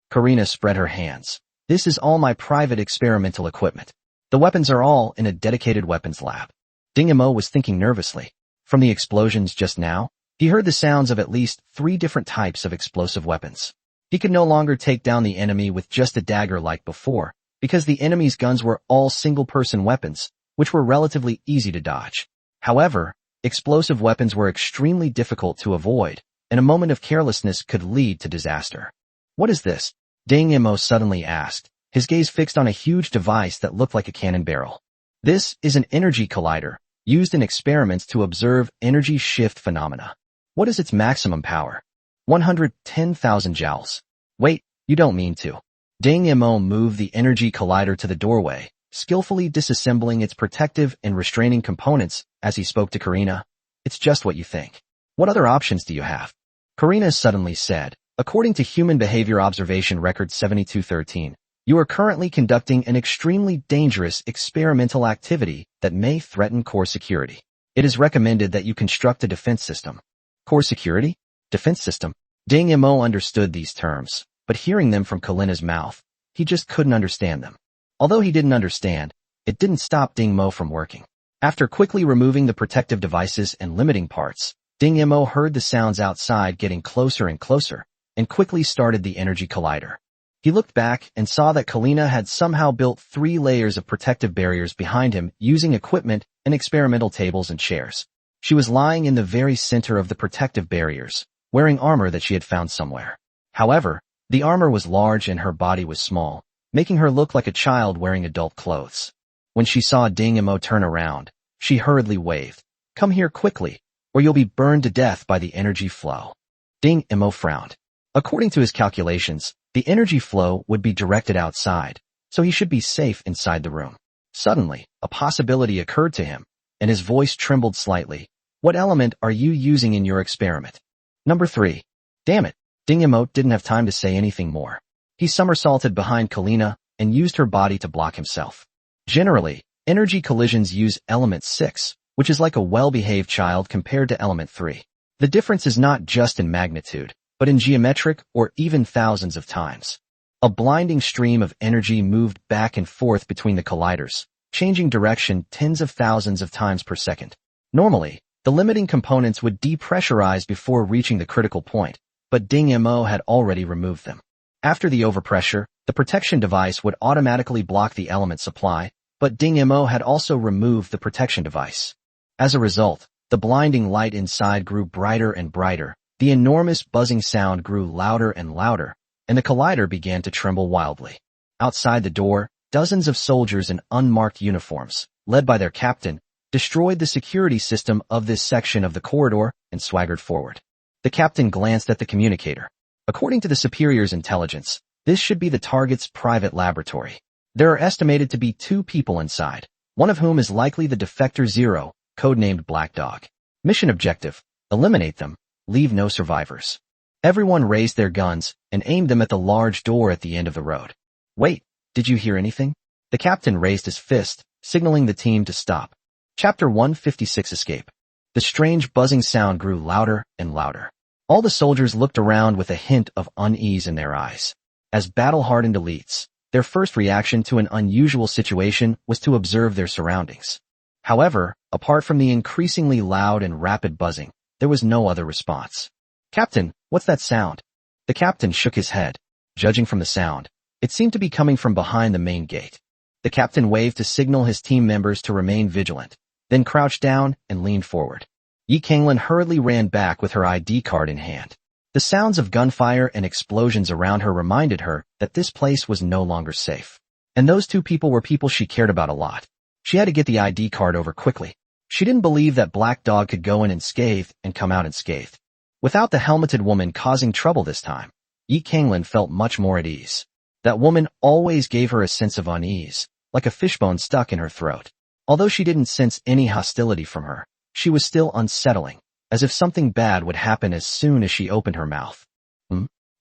Karina spread her hands. This is all my private experimental equipment. The weapons are all in a dedicated weapons lab. Ding Mo was thinking nervously. From the explosions just now, he heard the sounds of at least 3 different types of explosive weapons. He could no longer take down the enemy with just a dagger like before, because the enemy's guns were all single-person weapons, which were relatively easy to dodge. However, explosive weapons were extremely difficult to avoid, and a moment of carelessness could lead to disaster. What is this? Ding Mo suddenly asked, his gaze fixed on a huge device that looked like a cannon barrel. This is an energy collider, used in experiments to observe energy shift phenomena. What is its maximum power? 110,000 joules. Wait, you don't mean to. Ding Mo moved the energy collider to the doorway, skillfully disassembling its protective and restraining components as he spoke to Karina. It's just what you think. What other options do you have? Karina suddenly said, according to Human Behavior Observation Record 7213, you are currently conducting an extremely dangerous experimental activity that may threaten core security. It is recommended that you construct a defense system. Core security? Defense system? Ding Mo understood these terms, but hearing them from Kalina's mouth, he just couldn't understand them. Although he didn't understand, it didn't stop Ding Mo from working. After quickly removing the protective devices and limiting parts, Ding Mo heard the sounds outside getting closer and closer, and quickly started the energy collider. He looked back and saw that Kalina had somehow built 3 layers of protective barriers behind him using equipment and experimental tables and chairs. She was lying in the very center of the protective barriers, wearing armor that she had found somewhere. However, the armor was large and her body was small, making her look like a child wearing adult clothes. When she saw Ding Mo turn around, she hurriedly waved, "Come here quickly, or you'll be burned to death by the energy flow." Ding Mo frowned. According to his calculations, the energy flow would be directed outside, so he should be safe inside the room. Suddenly, a possibility occurred to him, and his voice trembled slightly. What element are you using in your experiment? Number 3. Damn it. Ding Mo didn't have time to say anything more. He somersaulted behind Kalina and used her body to block himself. Generally, energy collisions use element 6, which is like a well-behaved child compared to element 3. The difference is not just in magnitude, but in geometric or even thousands of times. A blinding stream of energy moved back and forth between the colliders, changing direction tens of thousands of times per second. Normally, the limiting components would depressurize before reaching the critical point, but Ding Mo had already removed them. After the overpressure, the protection device would automatically block the element supply, but Ding Mo had also removed the protection device. As a result, the blinding light inside grew brighter and brighter, the enormous buzzing sound grew louder and louder, and the collider began to tremble wildly. Outside the door, dozens of soldiers in unmarked uniforms, led by their captain, destroyed the security system of this section of the corridor and swaggered forward. The captain glanced at the communicator. According to the superior's intelligence, this should be the target's private laboratory. There are estimated to be 2 people inside, one of whom is likely the defector Zero, codenamed Black Dog. Mission objective: eliminate them, leave no survivors. Everyone raised their guns and aimed them at the large door at the end of the road. Wait, did you hear anything? The captain raised his fist, signaling the team to stop. Chapter 156 Escape. The strange buzzing sound grew louder and louder. All the soldiers looked around with a hint of unease in their eyes. As battle-hardened elites, their first reaction to an unusual situation was to observe their surroundings. However, apart from the increasingly loud and rapid buzzing, there was no other response. "Captain, what's that sound?" The captain shook his head. Judging from the sound, it seemed to be coming from behind the main gate. The captain waved to signal his team members to remain vigilant, then crouched down and leaned forward. Yi Kanglin hurriedly ran back with her ID card in hand. The sounds of gunfire and explosions around her reminded her that this place was no longer safe. And those two people were people she cared about a lot. She had to get the ID card over quickly. She didn't believe that Black Dog could go in unscathed and come out unscathed. Without the helmeted woman causing trouble this time, Yi Kanglin felt much more at ease. That woman always gave her a sense of unease, like a fishbone stuck in her throat. Although she didn't sense any hostility from her, she was still unsettling, as if something bad would happen as soon as she opened her mouth.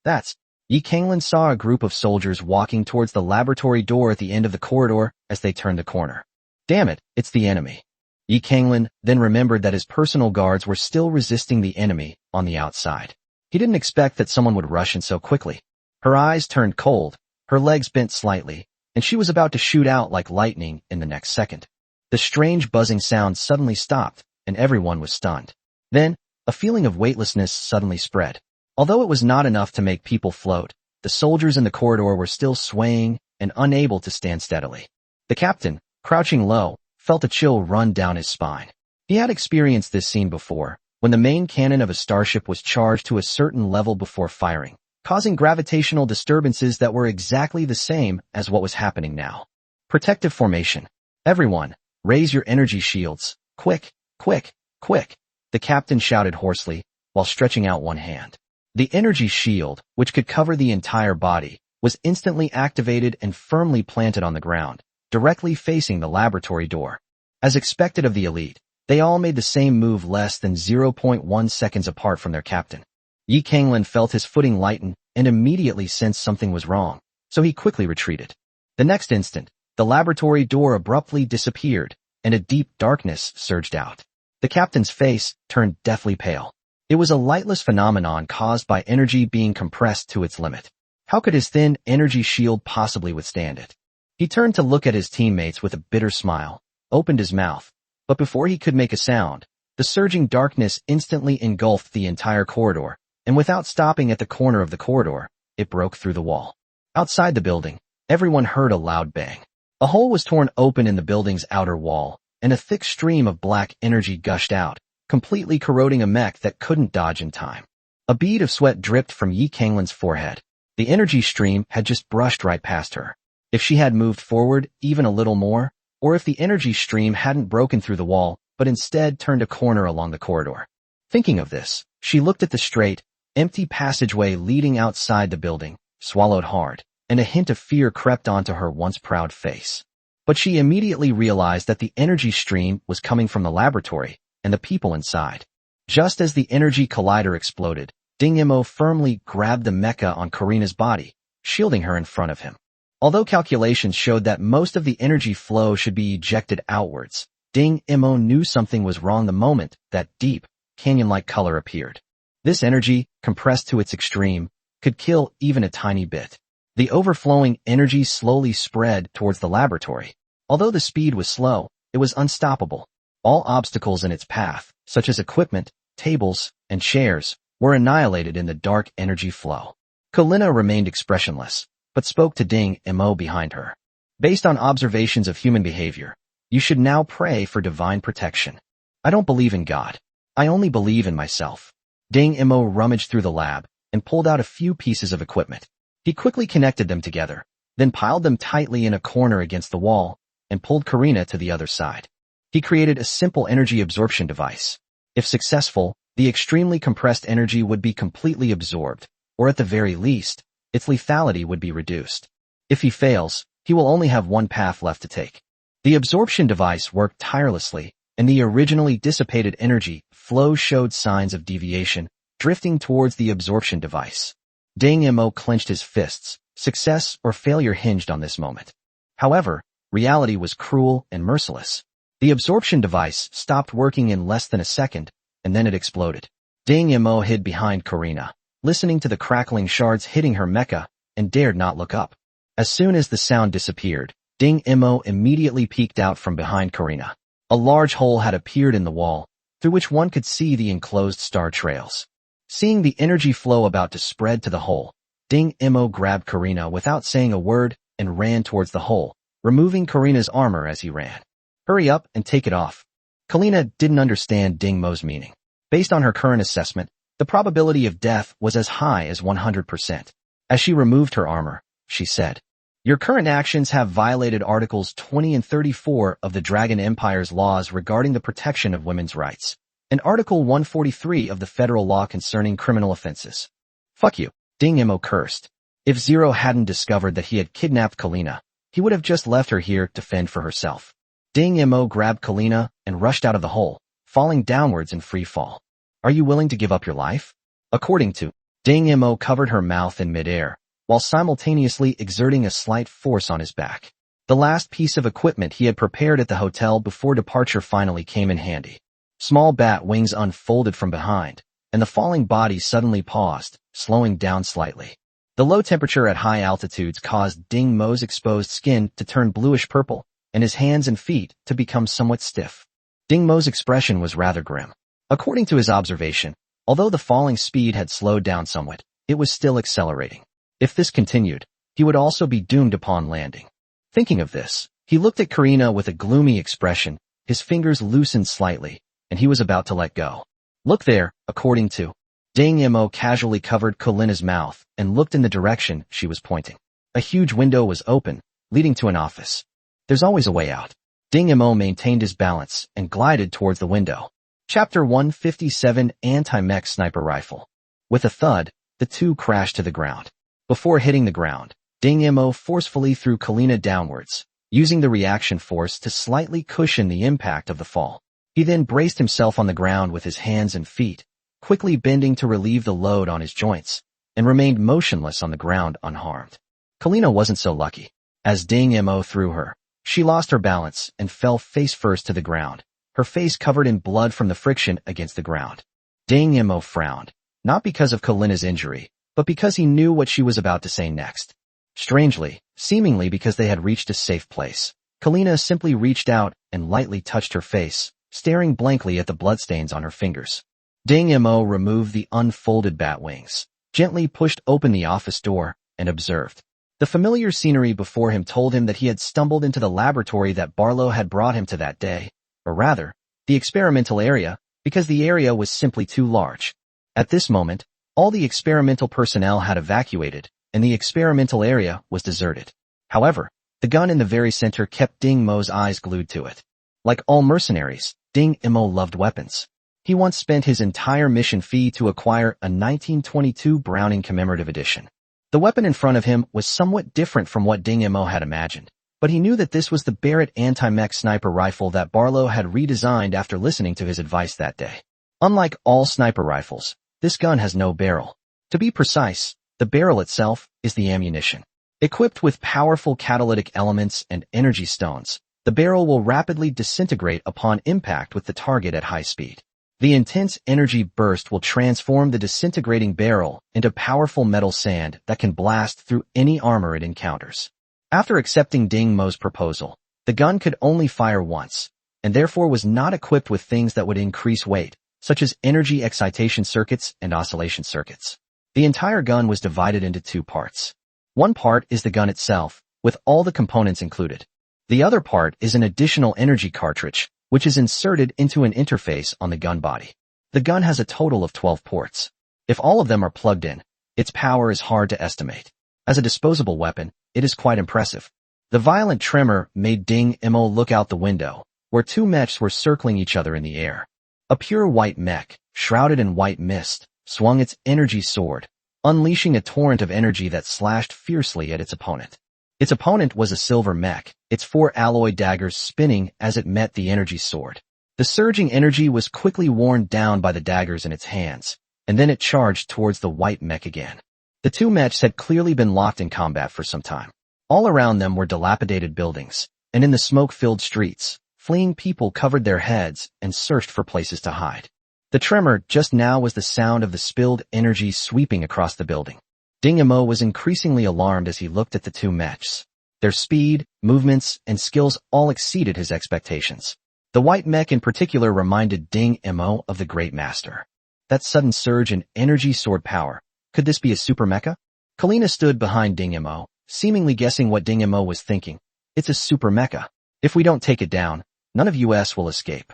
That's... Yi Kanglin saw a group of soldiers walking towards the laboratory door at the end of the corridor as they turned the corner. Damn it, it's the enemy. Yi Kanglin then remembered that his personal guards were still resisting the enemy on the outside. He didn't expect that someone would rush in so quickly. Her eyes turned cold, her legs bent slightly, and she was about to shoot out like lightning in the next second. The strange buzzing sound suddenly stopped, and everyone was stunned. Then, a feeling of weightlessness suddenly spread. Although it was not enough to make people float, the soldiers in the corridor were still swaying and unable to stand steadily. The captain, crouching low, felt a chill run down his spine. He had experienced this scene before, when the main cannon of a starship was charged to a certain level before firing, causing gravitational disturbances that were exactly the same as what was happening now. Protective formation. Everyone, raise your energy shields. Quick, quick, quick, the captain shouted hoarsely, while stretching out one hand. The energy shield, which could cover the entire body, was instantly activated and firmly planted on the ground, directly facing the laboratory door. As expected of the elite, they all made the same move less than 0.1 seconds apart from their captain. Yi Kanglin felt his footing lighten and immediately sensed something was wrong, so he quickly retreated. The next instant, the laboratory door abruptly disappeared, and a deep darkness surged out. The captain's face turned deathly pale. It was a lightless phenomenon caused by energy being compressed to its limit. How could his thin energy shield possibly withstand it? He turned to look at his teammates with a bitter smile, opened his mouth, but before he could make a sound, the surging darkness instantly engulfed the entire corridor, and without stopping at the corner of the corridor, it broke through the wall. Outside the building, everyone heard a loud bang. A hole was torn open in the building's outer wall, and a thick stream of black energy gushed out, completely corroding a mech that couldn't dodge in time. A bead of sweat dripped from Yi Kanglin's forehead. The energy stream had just brushed right past her. If she had moved forward even a little more, or if the energy stream hadn't broken through the wall, but instead turned a corner along the corridor. Thinking of this, she looked at the straight, empty passageway leading outside the building, swallowed hard, and a hint of fear crept onto her once proud face. But she immediately realized that the energy stream was coming from the laboratory and the people inside. Just as the energy collider exploded, Ding Mo firmly grabbed the mecha on Karina's body, shielding her in front of him. Although calculations showed that most of the energy flow should be ejected outwards, Ding Mo knew something was wrong the moment that deep, canyon-like color appeared. This energy, compressed to its extreme, could kill even a tiny bit. The overflowing energy slowly spread towards the laboratory. Although the speed was slow, it was unstoppable. All obstacles in its path, such as equipment, tables, and chairs, were annihilated in the dark energy flow. Kalina remained expressionless, but spoke to Ding Mo behind her. Based on observations of human behavior, you should now pray for divine protection. I don't believe in God. I only believe in myself. Ding Mo rummaged through the lab and pulled out a few pieces of equipment. He quickly connected them together, then piled them tightly in a corner against the wall and pulled Karina to the other side. He created a simple energy absorption device. If successful, the extremely compressed energy would be completely absorbed, or at the very least, its lethality would be reduced. If he fails, he will only have one path left to take. The absorption device worked tirelessly, and the originally dissipated energy flow showed signs of deviation, drifting towards the absorption device. Ding Mo clenched his fists. Success or failure hinged on this moment. However, Reality was cruel and merciless. The absorption device stopped working in less than a second, and then it exploded. Ding Mo hid behind Karina, listening to the crackling shards hitting her mecha, and dared not look up. As soon as the sound disappeared, Ding Mo immediately peeked out from behind Karina. A large hole had appeared in the wall, through which one could see the enclosed star trails. Seeing the energy flow about to spread to the hole, Ding Mo grabbed Karina without saying a word and ran towards the hole, removing Karina's armor as he ran. Hurry up and take it off. Karina didn't understand Ding Mo's meaning. Based on her current assessment, the probability of death was as high as 100%. As she removed her armor, she said, "Your current actions have violated Articles 20 and 34 of the Dragon Empire's laws regarding the protection of women's rights, and Article 143 of the federal law concerning criminal offenses." Fuck you, Ding Mo cursed. If Zero hadn't discovered that he had kidnapped Kalina, he would have just left her here to fend for herself. Ding Mo grabbed Kalina and rushed out of the hole, falling downwards in free fall. "Are you willing to give up your life?" According to Ding Mo covered her mouth in midair, while simultaneously exerting a slight force on his back. The last piece of equipment he had prepared at the hotel before departure finally came in handy. Small bat wings unfolded from behind, and the falling body suddenly paused, slowing down slightly. The low temperature at high altitudes caused Ding Mo's exposed skin to turn bluish-purple, and his hands and feet to become somewhat stiff. Ding Mo's expression was rather grim. According to his observation, although the falling speed had slowed down somewhat, it was still accelerating. If this continued, he would also be doomed upon landing. Thinking of this, he looked at Karina with a gloomy expression, his fingers loosened slightly, and he was about to let go. "Look there," according to Ding Mo casually covered Kalina's mouth and looked in the direction she was pointing. A huge window was open, leading to an office. "There's always a way out." Ding Mo maintained his balance and glided towards the window. Chapter 157 Anti-Mech Sniper Rifle. With a thud, the two crashed to the ground. Before hitting the ground, Ding Mo forcefully threw Kalina downwards, using the reaction force to slightly cushion the impact of the fall. He then braced himself on the ground with his hands and feet, quickly bending to relieve the load on his joints, and remained motionless on the ground unharmed. Kalina wasn't so lucky. As Ding Mo threw her, she lost her balance and fell face first to the ground, her face covered in blood from the friction against the ground. Ding Mo frowned, not because of Kalina's injury, but because he knew what she was about to say next. Strangely, seemingly because they had reached a safe place, Kalina simply reached out and lightly touched her face, staring blankly at the bloodstains on her fingers. Ding Mo removed the unfolded bat wings, gently pushed open the office door, and observed. The familiar scenery before him told him that he had stumbled into the laboratory that Barlow had brought him to that day, or rather, the experimental area, because the area was simply too large. At this moment, all the experimental personnel had evacuated, and the experimental area was deserted. However, the gun in the very center kept Ding Mo's eyes glued to it. Like all mercenaries, Ding Mo loved weapons. He once spent his entire mission fee to acquire a 1922 Browning commemorative edition. The weapon in front of him was somewhat different from what Ding Mo had imagined, but he knew that this was the Barrett anti-mech sniper rifle that Barlow had redesigned after listening to his advice that day. Unlike all sniper rifles, this gun has no barrel. To be precise, the barrel itself is the ammunition. Equipped with powerful catalytic elements and energy stones, the barrel will rapidly disintegrate upon impact with the target at high speed. The intense energy burst will transform the disintegrating barrel into powerful metal sand that can blast through any armor it encounters. After accepting Ding Mo's proposal, the gun could only fire once, and therefore was not equipped with things that would increase weight, such as energy excitation circuits and oscillation circuits. The entire gun was divided into two parts. One part is the gun itself, with all the components included. The other part is an additional energy cartridge, which is inserted into an interface on the gun body. The gun has a total of 12 ports. If all of them are plugged in, its power is hard to estimate. As a disposable weapon, it is quite impressive. The violent tremor made Ding Mo look out the window, where two mechs were circling each other in the air. A pure white mech, shrouded in white mist, swung its energy sword, unleashing a torrent of energy that slashed fiercely at its opponent. Its opponent was a silver mech, its 4 alloy daggers spinning as it met the energy sword. The surging energy was quickly worn down by the daggers in its hands, and then it charged towards the white mech again. The two mechs had clearly been locked in combat for some time. All around them were dilapidated buildings, and in the smoke-filled streets, fleeing people covered their heads and searched for places to hide. The tremor just now was the sound of the spilled energy sweeping across the building. Ding Emo was increasingly alarmed as he looked at the two mechs. Their speed, movements, and skills all exceeded his expectations. The white mech in particular reminded Ding Emo of the Great Master. That sudden surge in energy sword power. Could this be a super mecha? Kalina stood behind Ding Emo, seemingly guessing what Ding Emo was thinking. It's a super mecha. If we don't take it down, none of us will escape.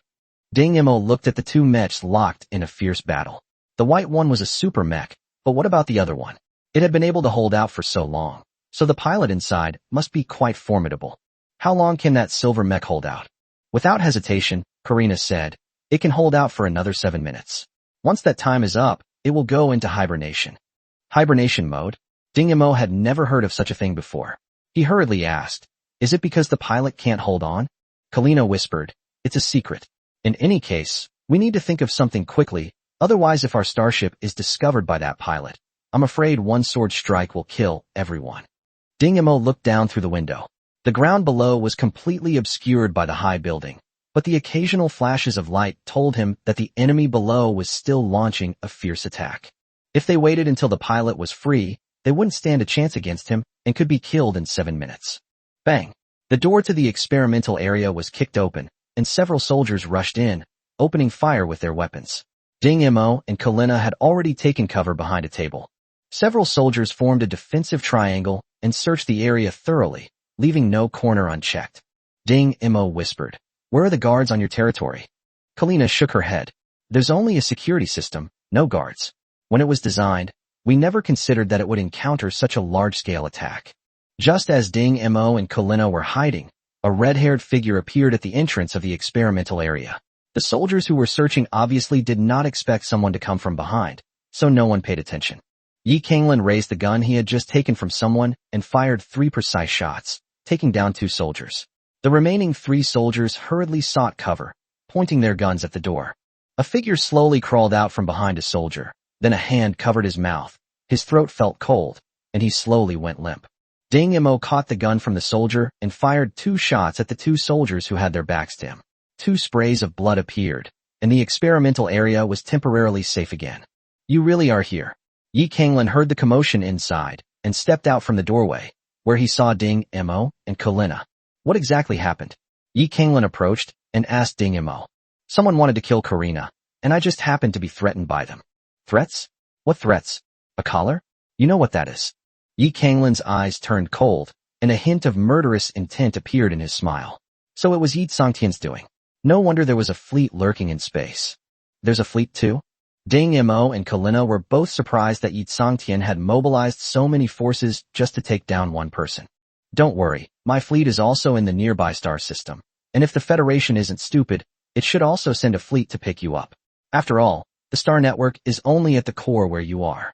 Ding Emo looked at the two mechs locked in a fierce battle. The white one was a super mech, but what about the other one? It had been able to hold out for so long, so the pilot inside must be quite formidable. How long can that silver mech hold out? Without hesitation, Karina said, it can hold out for another 7 minutes. Once that time is up, it will go into hibernation. Hibernation mode? Ding Emo had never heard of such a thing before. He hurriedly asked, is it because the pilot can't hold on? Kalina whispered, it's a secret. In any case, we need to think of something quickly, otherwise if our starship is discovered by that pilot, I'm afraid one sword strike will kill everyone. Ding Emo looked down through the window. The ground below was completely obscured by the high building, but the occasional flashes of light told him that the enemy below was still launching a fierce attack. If they waited until the pilot was free, they wouldn't stand a chance against him and could be killed in 7 minutes. Bang! The door to the experimental area was kicked open, and several soldiers rushed in, opening fire with their weapons. Ding Emo and Kalina had already taken cover behind a table. Several soldiers formed a defensive triangle and searched the area thoroughly, leaving no corner unchecked. Ding Emo whispered, where are the guards on your territory? Kalina shook her head. There's only a security system, no guards. When it was designed, we never considered that it would encounter such a large-scale attack. Just as Ding Emo and Kalina were hiding, a red-haired figure appeared at the entrance of the experimental area. The soldiers who were searching obviously did not expect someone to come from behind, so no one paid attention. Yi Kanglin raised the gun he had just taken from someone and fired 3 precise shots, taking down 2 soldiers. The remaining 3 soldiers hurriedly sought cover, pointing their guns at the door. A figure slowly crawled out from behind a soldier, then a hand covered his mouth. His throat felt cold, and he slowly went limp. Ding Emo caught the gun from the soldier and fired 2 shots at the 2 soldiers who had their backs to him. 2 sprays of blood appeared, and the experimental area was temporarily safe again. You really are here. Yi Kanglin heard the commotion inside and stepped out from the doorway, where he saw Ding Emo and Kalina. What exactly happened? Yi Kanglin approached and asked Ding Emo. Someone wanted to kill Karina, and I just happened to be threatened by them. Threats? What threats? A collar? You know what that is. Yi Kanglin's eyes turned cold, and a hint of murderous intent appeared in his smile. So it was Yi Tsongtian's doing. No wonder there was a fleet lurking in space. There's a fleet too? Ding Emo and Kalina were both surprised that Yi Tsongtian had mobilized so many forces just to take down one person. Don't worry, my fleet is also in the nearby star system, and if the Federation isn't stupid, it should also send a fleet to pick you up. After all, the star network is only at the core where you are.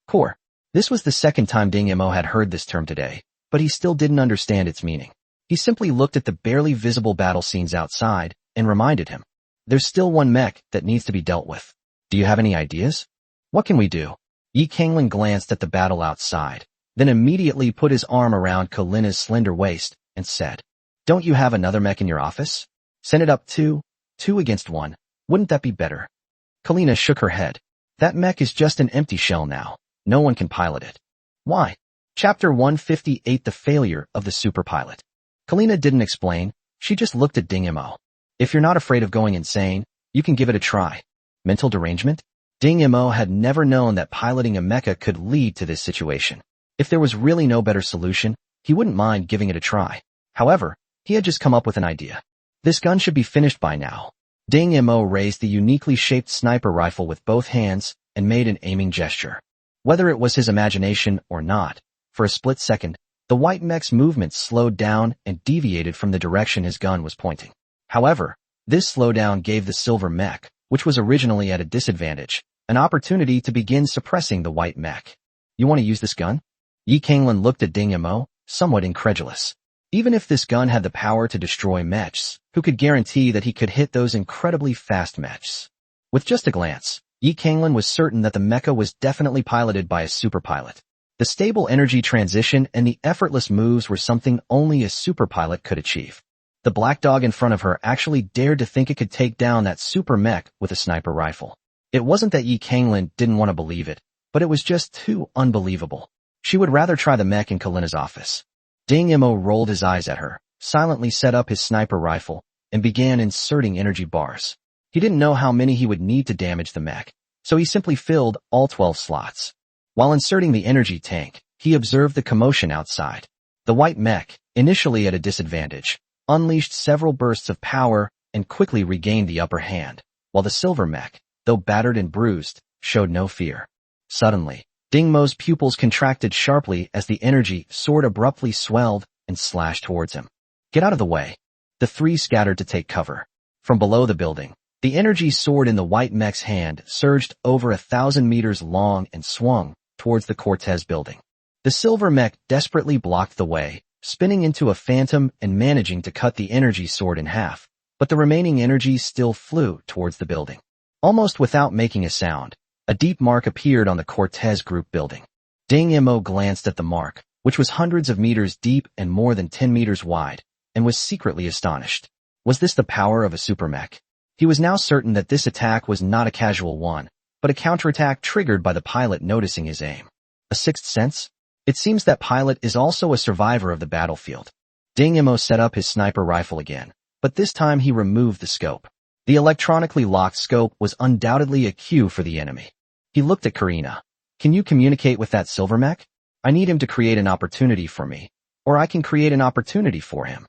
Core. This was the second time Ding Emo had heard this term today, but he still didn't understand its meaning. He simply looked at the barely visible battle scenes outside and reminded him. There's still one mech that needs to be dealt with. Do you have any ideas? What can we do? Yi Kanglin glanced at the battle outside, then immediately put his arm around Kalina's slender waist and said, don't you have another mech in your office? Send it up 2 against 1. Wouldn't that be better? Kalina shook her head. That mech is just an empty shell now. No one can pilot it. Why? Chapter 158 The Failure of the Super Pilot. Kalina didn't explain, she just looked at Ding Emo. If you're not afraid of going insane, you can give it a try. Mental derangement? Ding Emo had never known that piloting a mecha could lead to this situation. If there was really no better solution, he wouldn't mind giving it a try. However, he had just come up with an idea. This gun should be finished by now. Ding Emo raised the uniquely shaped sniper rifle with both hands and made an aiming gesture. Whether it was his imagination or not, for a split second, the white mech's movements slowed down and deviated from the direction his gun was pointing. However, this slowdown gave the silver mech, which was originally at a disadvantage, an opportunity to begin suppressing the white mech. You want to use this gun? Yi Kanglin looked at Ding Emo, somewhat incredulous. Even if this gun had the power to destroy mechs, who could guarantee that he could hit those incredibly fast mechs? With just a glance, Yi Kanglin was certain that the mecha was definitely piloted by a super pilot. The stable energy transition and the effortless moves were something only a super pilot could achieve. The black dog in front of her actually dared to think it could take down that super mech with a sniper rifle. It wasn't that Yi Kanglin didn't want to believe it, but it was just too unbelievable. She would rather try the mech in Kalina's office. Ding Mo rolled his eyes at her, silently set up his sniper rifle, and began inserting energy bars. He didn't know how many he would need to damage the mech, so he simply filled all 12 slots. While inserting the energy tank, he observed the commotion outside. The white mech, initially at a disadvantage, unleashed several bursts of power and quickly regained the upper hand, while the silver mech, though battered and bruised, showed no fear. Suddenly, Ding Mo's pupils contracted sharply as the energy sword abruptly swelled and slashed towards him. Get out of the way. The three scattered to take cover. From below the building, the energy sword in the white mech's hand surged over 1,000 meters long and swung towards the Cortez building. The silver mech desperately blocked the way, spinning into a phantom and managing to cut the energy sword in half, but the remaining energy still flew towards the building. Almost without making a sound, a deep mark appeared on the Cortez group building. Ding Mo glanced at the mark, which was hundreds of meters deep and more than 10 meters wide, and was secretly astonished. Was this the power of a super mech? He was now certain that this attack was not a casual one, but a counterattack triggered by the pilot noticing his aim. A sixth sense? It seems that pilot is also a survivor of the battlefield. Ding Mo set up his sniper rifle again, but this time he removed the scope. The electronically locked scope was undoubtedly a cue for the enemy. He looked at Karina. Can you communicate with that silver mech? I need him to create an opportunity for me, or I can create an opportunity for him.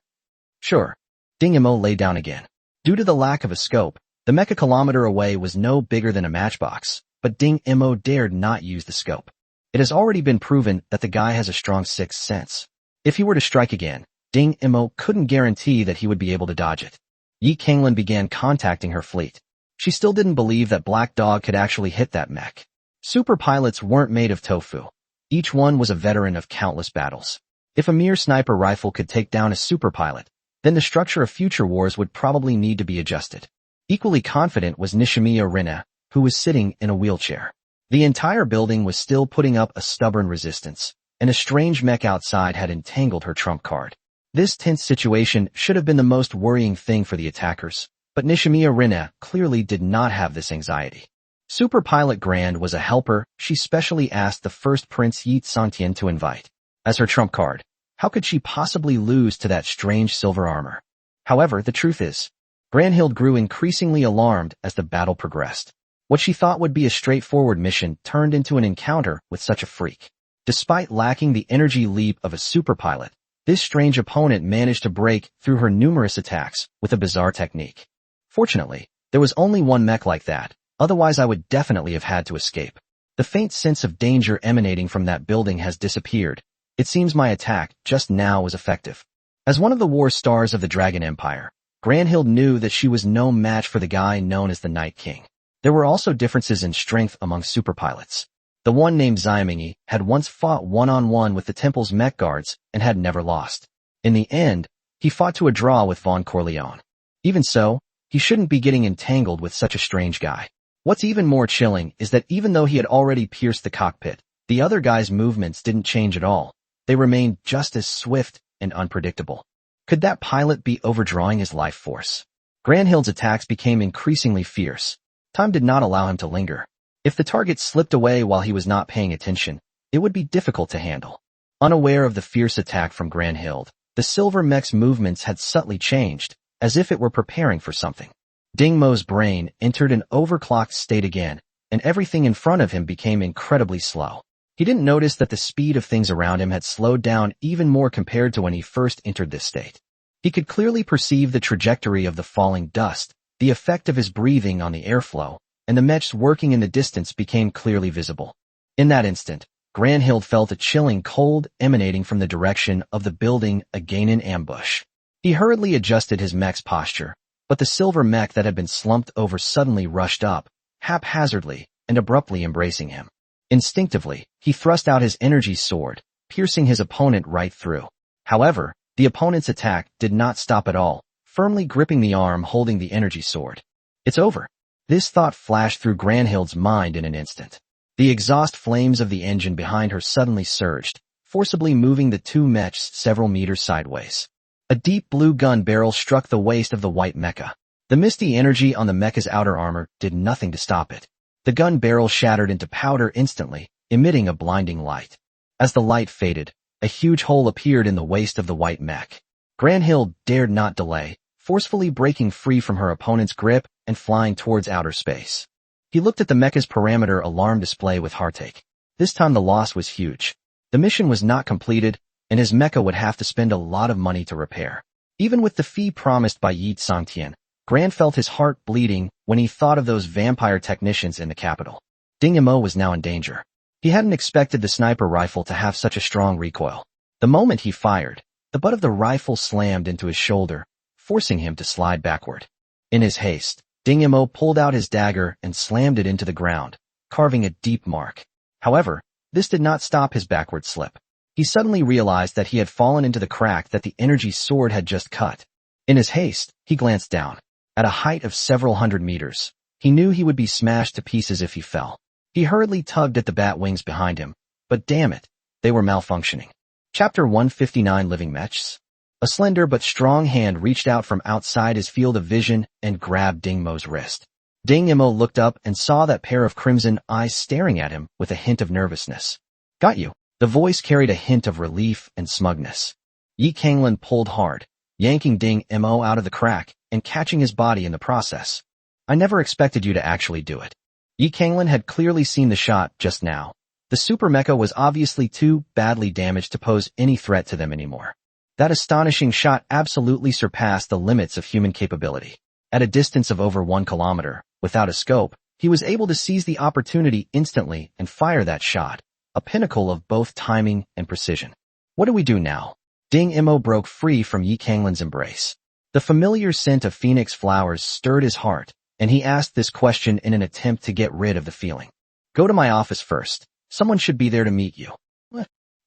Sure. Ding Mo lay down again. Due to the lack of a scope, the mech a kilometer away was no bigger than a matchbox, but Ding Mo dared not use the scope. It has already been proven that the guy has a strong sixth sense. If he were to strike again, Ding Mo couldn't guarantee that he would be able to dodge it. Yi Kanglin began contacting her fleet. She still didn't believe that Black Dog could actually hit that mech. Super pilots weren't made of tofu. Each one was a veteran of countless battles. If a mere sniper rifle could take down a super pilot, then the structure of future wars would probably need to be adjusted. Equally confident was Nishimiya Rina, who was sitting in a wheelchair. The entire building was still putting up a stubborn resistance, and a strange mech outside had entangled her trump card. This tense situation should have been the most worrying thing for the attackers, but Nishimiya Rina clearly did not have this anxiety. Super Pilot Grand was a helper she specially asked the first Prince Yi Sangtian to invite. As her trump card, how could she possibly lose to that strange silver armor? However, the truth is, Granhild grew increasingly alarmed as the battle progressed. What she thought would be a straightforward mission turned into an encounter with such a freak. Despite lacking the energy leap of a super pilot, this strange opponent managed to break through her numerous attacks with a bizarre technique. Fortunately, there was only one mech like that, otherwise I would definitely have had to escape. The faint sense of danger emanating from that building has disappeared. It seems my attack just now was effective. As one of the war stars of the Dragon Empire, Granhild knew that she was no match for the guy known as the Night King. There were also differences in strength among super pilots. The one named Xiamingi had once fought one-on-one with the temple's mech guards and had never lost. In the end, he fought to a draw with Von Corleone. Even so, he shouldn't be getting entangled with such a strange guy. What's even more chilling is that even though he had already pierced the cockpit, the other guy's movements didn't change at all. They remained just as swift and unpredictable. Could that pilot be overdrawing his life force? Granhild's attacks became increasingly fierce. Time did not allow him to linger. If the target slipped away while he was not paying attention, it would be difficult to handle. Unaware of the fierce attack from Granhild, the silver mech's movements had subtly changed, as if it were preparing for something. Ding Mo's brain entered an overclocked state again, and everything in front of him became incredibly slow. He didn't notice that the speed of things around him had slowed down even more compared to when he first entered this state. He could clearly perceive the trajectory of the falling dust, the effect of his breathing on the airflow, and the mechs working in the distance became clearly visible. In that instant, Granhild felt a chilling cold emanating from the direction of the building again in ambush. He hurriedly adjusted his mech's posture, but the silver mech that had been slumped over suddenly rushed up, haphazardly and abruptly embracing him. Instinctively, he thrust out his energy sword, piercing his opponent right through. However, the opponent's attack did not stop at all, firmly gripping the arm holding the energy sword. It's over. This thought flashed through Granhild's mind in an instant. The exhaust flames of the engine behind her suddenly surged, forcibly moving the two mechs several meters sideways. A deep blue gun barrel struck the waist of the white mecha. The misty energy on the mecha's outer armor did nothing to stop it. The gun barrel shattered into powder instantly, emitting a blinding light. As the light faded, a huge hole appeared in the waist of the white mech. Granhill dared not delay, forcefully breaking free from her opponent's grip and flying towards outer space. He looked at the mecha's parameter alarm display with heartache. This time the loss was huge. The mission was not completed, and his mecha would have to spend a lot of money to repair. Even with the fee promised by Yi Sangtian, Gran felt his heart bleeding when he thought of those vampire technicians in the capital. Ding Yamo was now in danger. He hadn't expected the sniper rifle to have such a strong recoil. The moment he fired, the butt of the rifle slammed into his shoulder, forcing him to slide backward. In his haste, Ding Yamo pulled out his dagger and slammed it into the ground, carving a deep mark. However, this did not stop his backward slip. He suddenly realized that he had fallen into the crack that the energy sword had just cut. In his haste, he glanced down. At a height of several hundred meters, he knew he would be smashed to pieces if he fell. He hurriedly tugged at the bat wings behind him, but damn it, they were malfunctioning. Chapter 159 Living Mechs. A slender but strong hand reached out from outside his field of vision and grabbed Ding Mo's wrist. Ding Mo looked up and saw that pair of crimson eyes staring at him with a hint of nervousness. Got you. The voice carried a hint of relief and smugness. Yi Kanglin pulled hard, yanking Ding Mo out of the crack and catching his body in the process. I never expected you to actually do it. Yi Kanglin had clearly seen the shot just now. The super mecha was obviously too badly damaged to pose any threat to them anymore. That astonishing shot absolutely surpassed the limits of human capability. At a distance of over 1 kilometer, without a scope, he was able to seize the opportunity instantly and fire that shot, a pinnacle of both timing and precision. What do we do now? Ding Mo broke free from Yi Kanglin's embrace. The familiar scent of phoenix flowers stirred his heart, and he asked this question in an attempt to get rid of the feeling. Go to my office first. Someone should be there to meet you.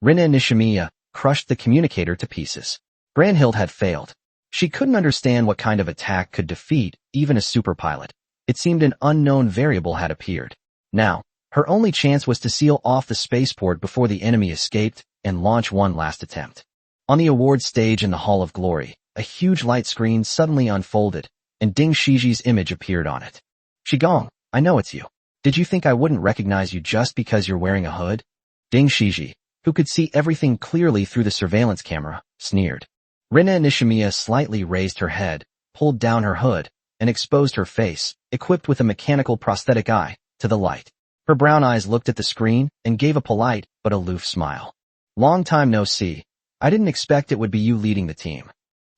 Rina Nishimiya crushed the communicator to pieces. Granhild had failed. She couldn't understand what kind of attack could defeat even a superpilot. It seemed an unknown variable had appeared. Now, her only chance was to seal off the spaceport before the enemy escaped and launch one last attempt. On the award stage in the Hall of Glory, a huge light screen suddenly unfolded, and Ding Shiji's image appeared on it. Shigong, I know it's you. Did you think I wouldn't recognize you just because you're wearing a hood? Ding Shiji, who could see everything clearly through the surveillance camera, sneered. Rina Nishimiya slightly raised her head, pulled down her hood, and exposed her face, equipped with a mechanical prosthetic eye, to the light. Her brown eyes looked at the screen and gave a polite but aloof smile. Long time no see. I didn't expect it would be you leading the team.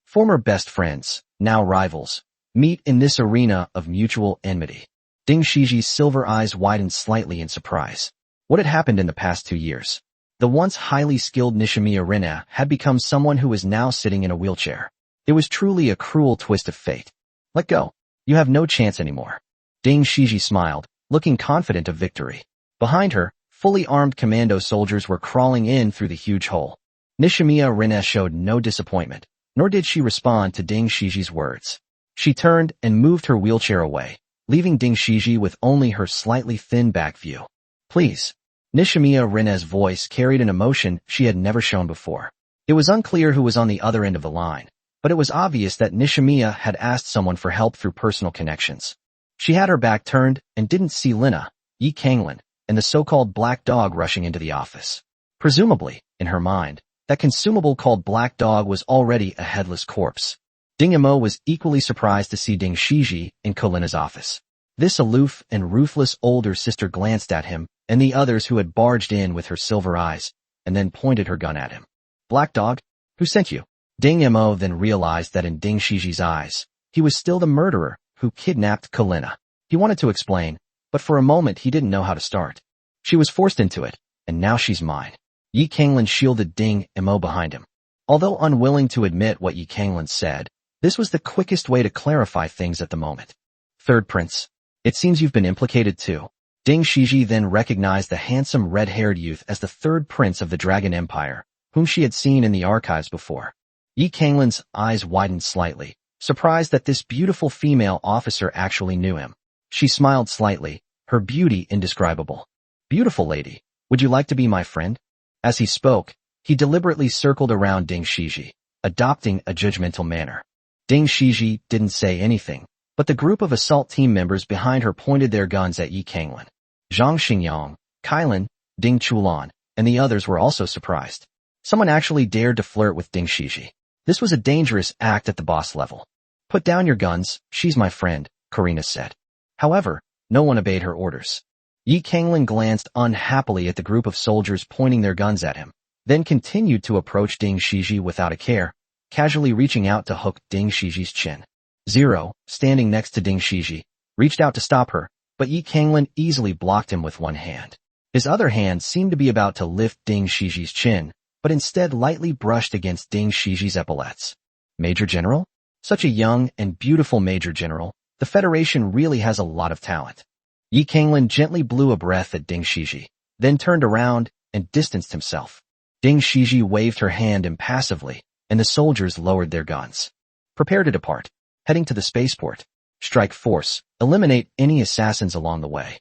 Former best friends, now rivals, meet in this arena of mutual enmity. Ding Shiji's silver eyes widened slightly in surprise. What had happened in the past 2 years? The once highly skilled Nishimiya Rina had become someone who was now sitting in a wheelchair. It was truly a cruel twist of fate. Let go. You have no chance anymore. Ding Shiji smiled, looking confident of victory. Behind her, fully armed commando soldiers were crawling in through the huge hole. Nishimiya Rina showed no disappointment, nor did she respond to Ding Shiji's words. She turned and moved her wheelchair away, leaving Ding Shiji with only her slightly thin back view. Please. Nishimiya Rina's voice carried an emotion she had never shown before. It was unclear who was on the other end of the line, but it was obvious that Nishimiya had asked someone for help through personal connections. She had her back turned and didn't see Lina, Yi Kanglin, and the so-called black dog rushing into the office. Presumably, in her mind, that consumable called black dog was already a headless corpse. Ding Mo was equally surprised to see Ding Shiji in Kolina's office. This aloof and ruthless older sister glanced at him and the others who had barged in with her silver eyes, and then pointed her gun at him. Black dog? Who sent you? Ding Mo then realized that in Ding Shiji's eyes, he was still the murderer who kidnapped Kolina. He wanted to explain, but for a moment he didn't know how to start. She was forced into it, and now she's mine. Yi Kanglin shielded Ding Mo behind him. Although unwilling to admit what Yi Kanglin said, this was the quickest way to clarify things at the moment. Third Prince. It seems you've been implicated too. Ding Shiji then recognized the handsome red-haired youth as the third prince of the Dragon Empire, whom she had seen in the archives before. Yi Kanglin's eyes widened slightly, surprised that this beautiful female officer actually knew him. She smiled slightly, her beauty indescribable. Beautiful lady, would you like to be my friend? As he spoke, he deliberately circled around Ding Shiji. adopting a judgmental manner. Ding Shiji didn't say anything, but the group of assault team members behind her pointed their guns at Yi Kanglin. Zhang Xingyang, Kailin, Ding Chulan, and the others were also surprised. Someone actually dared to flirt with Ding Shiji. This was a dangerous act at the boss level. Put down your guns, she's my friend, Karina said. However, no one obeyed her orders. Yi Kanglin glanced unhappily at the group of soldiers pointing their guns at him, then continued to approach Ding Shiji without a care, casually reaching out to hook Ding Shiji's chin. Zero, standing next to Ding Shiji, reached out to stop her, but Yi Kanglin easily blocked him with one hand. His other hand seemed to be about to lift Ding Shiji's chin, but instead lightly brushed against Ding Shiji's epaulets. Major General? Such a young and beautiful Major General, the Federation really has a lot of talent. Yi Kanglin gently blew a breath at Ding Shiji, then turned around and distanced himself. Ding Shiji waved her hand impassively, and the soldiers lowered their guns. Prepare to depart. Heading to the spaceport. Strike force. Eliminate any assassins along the way.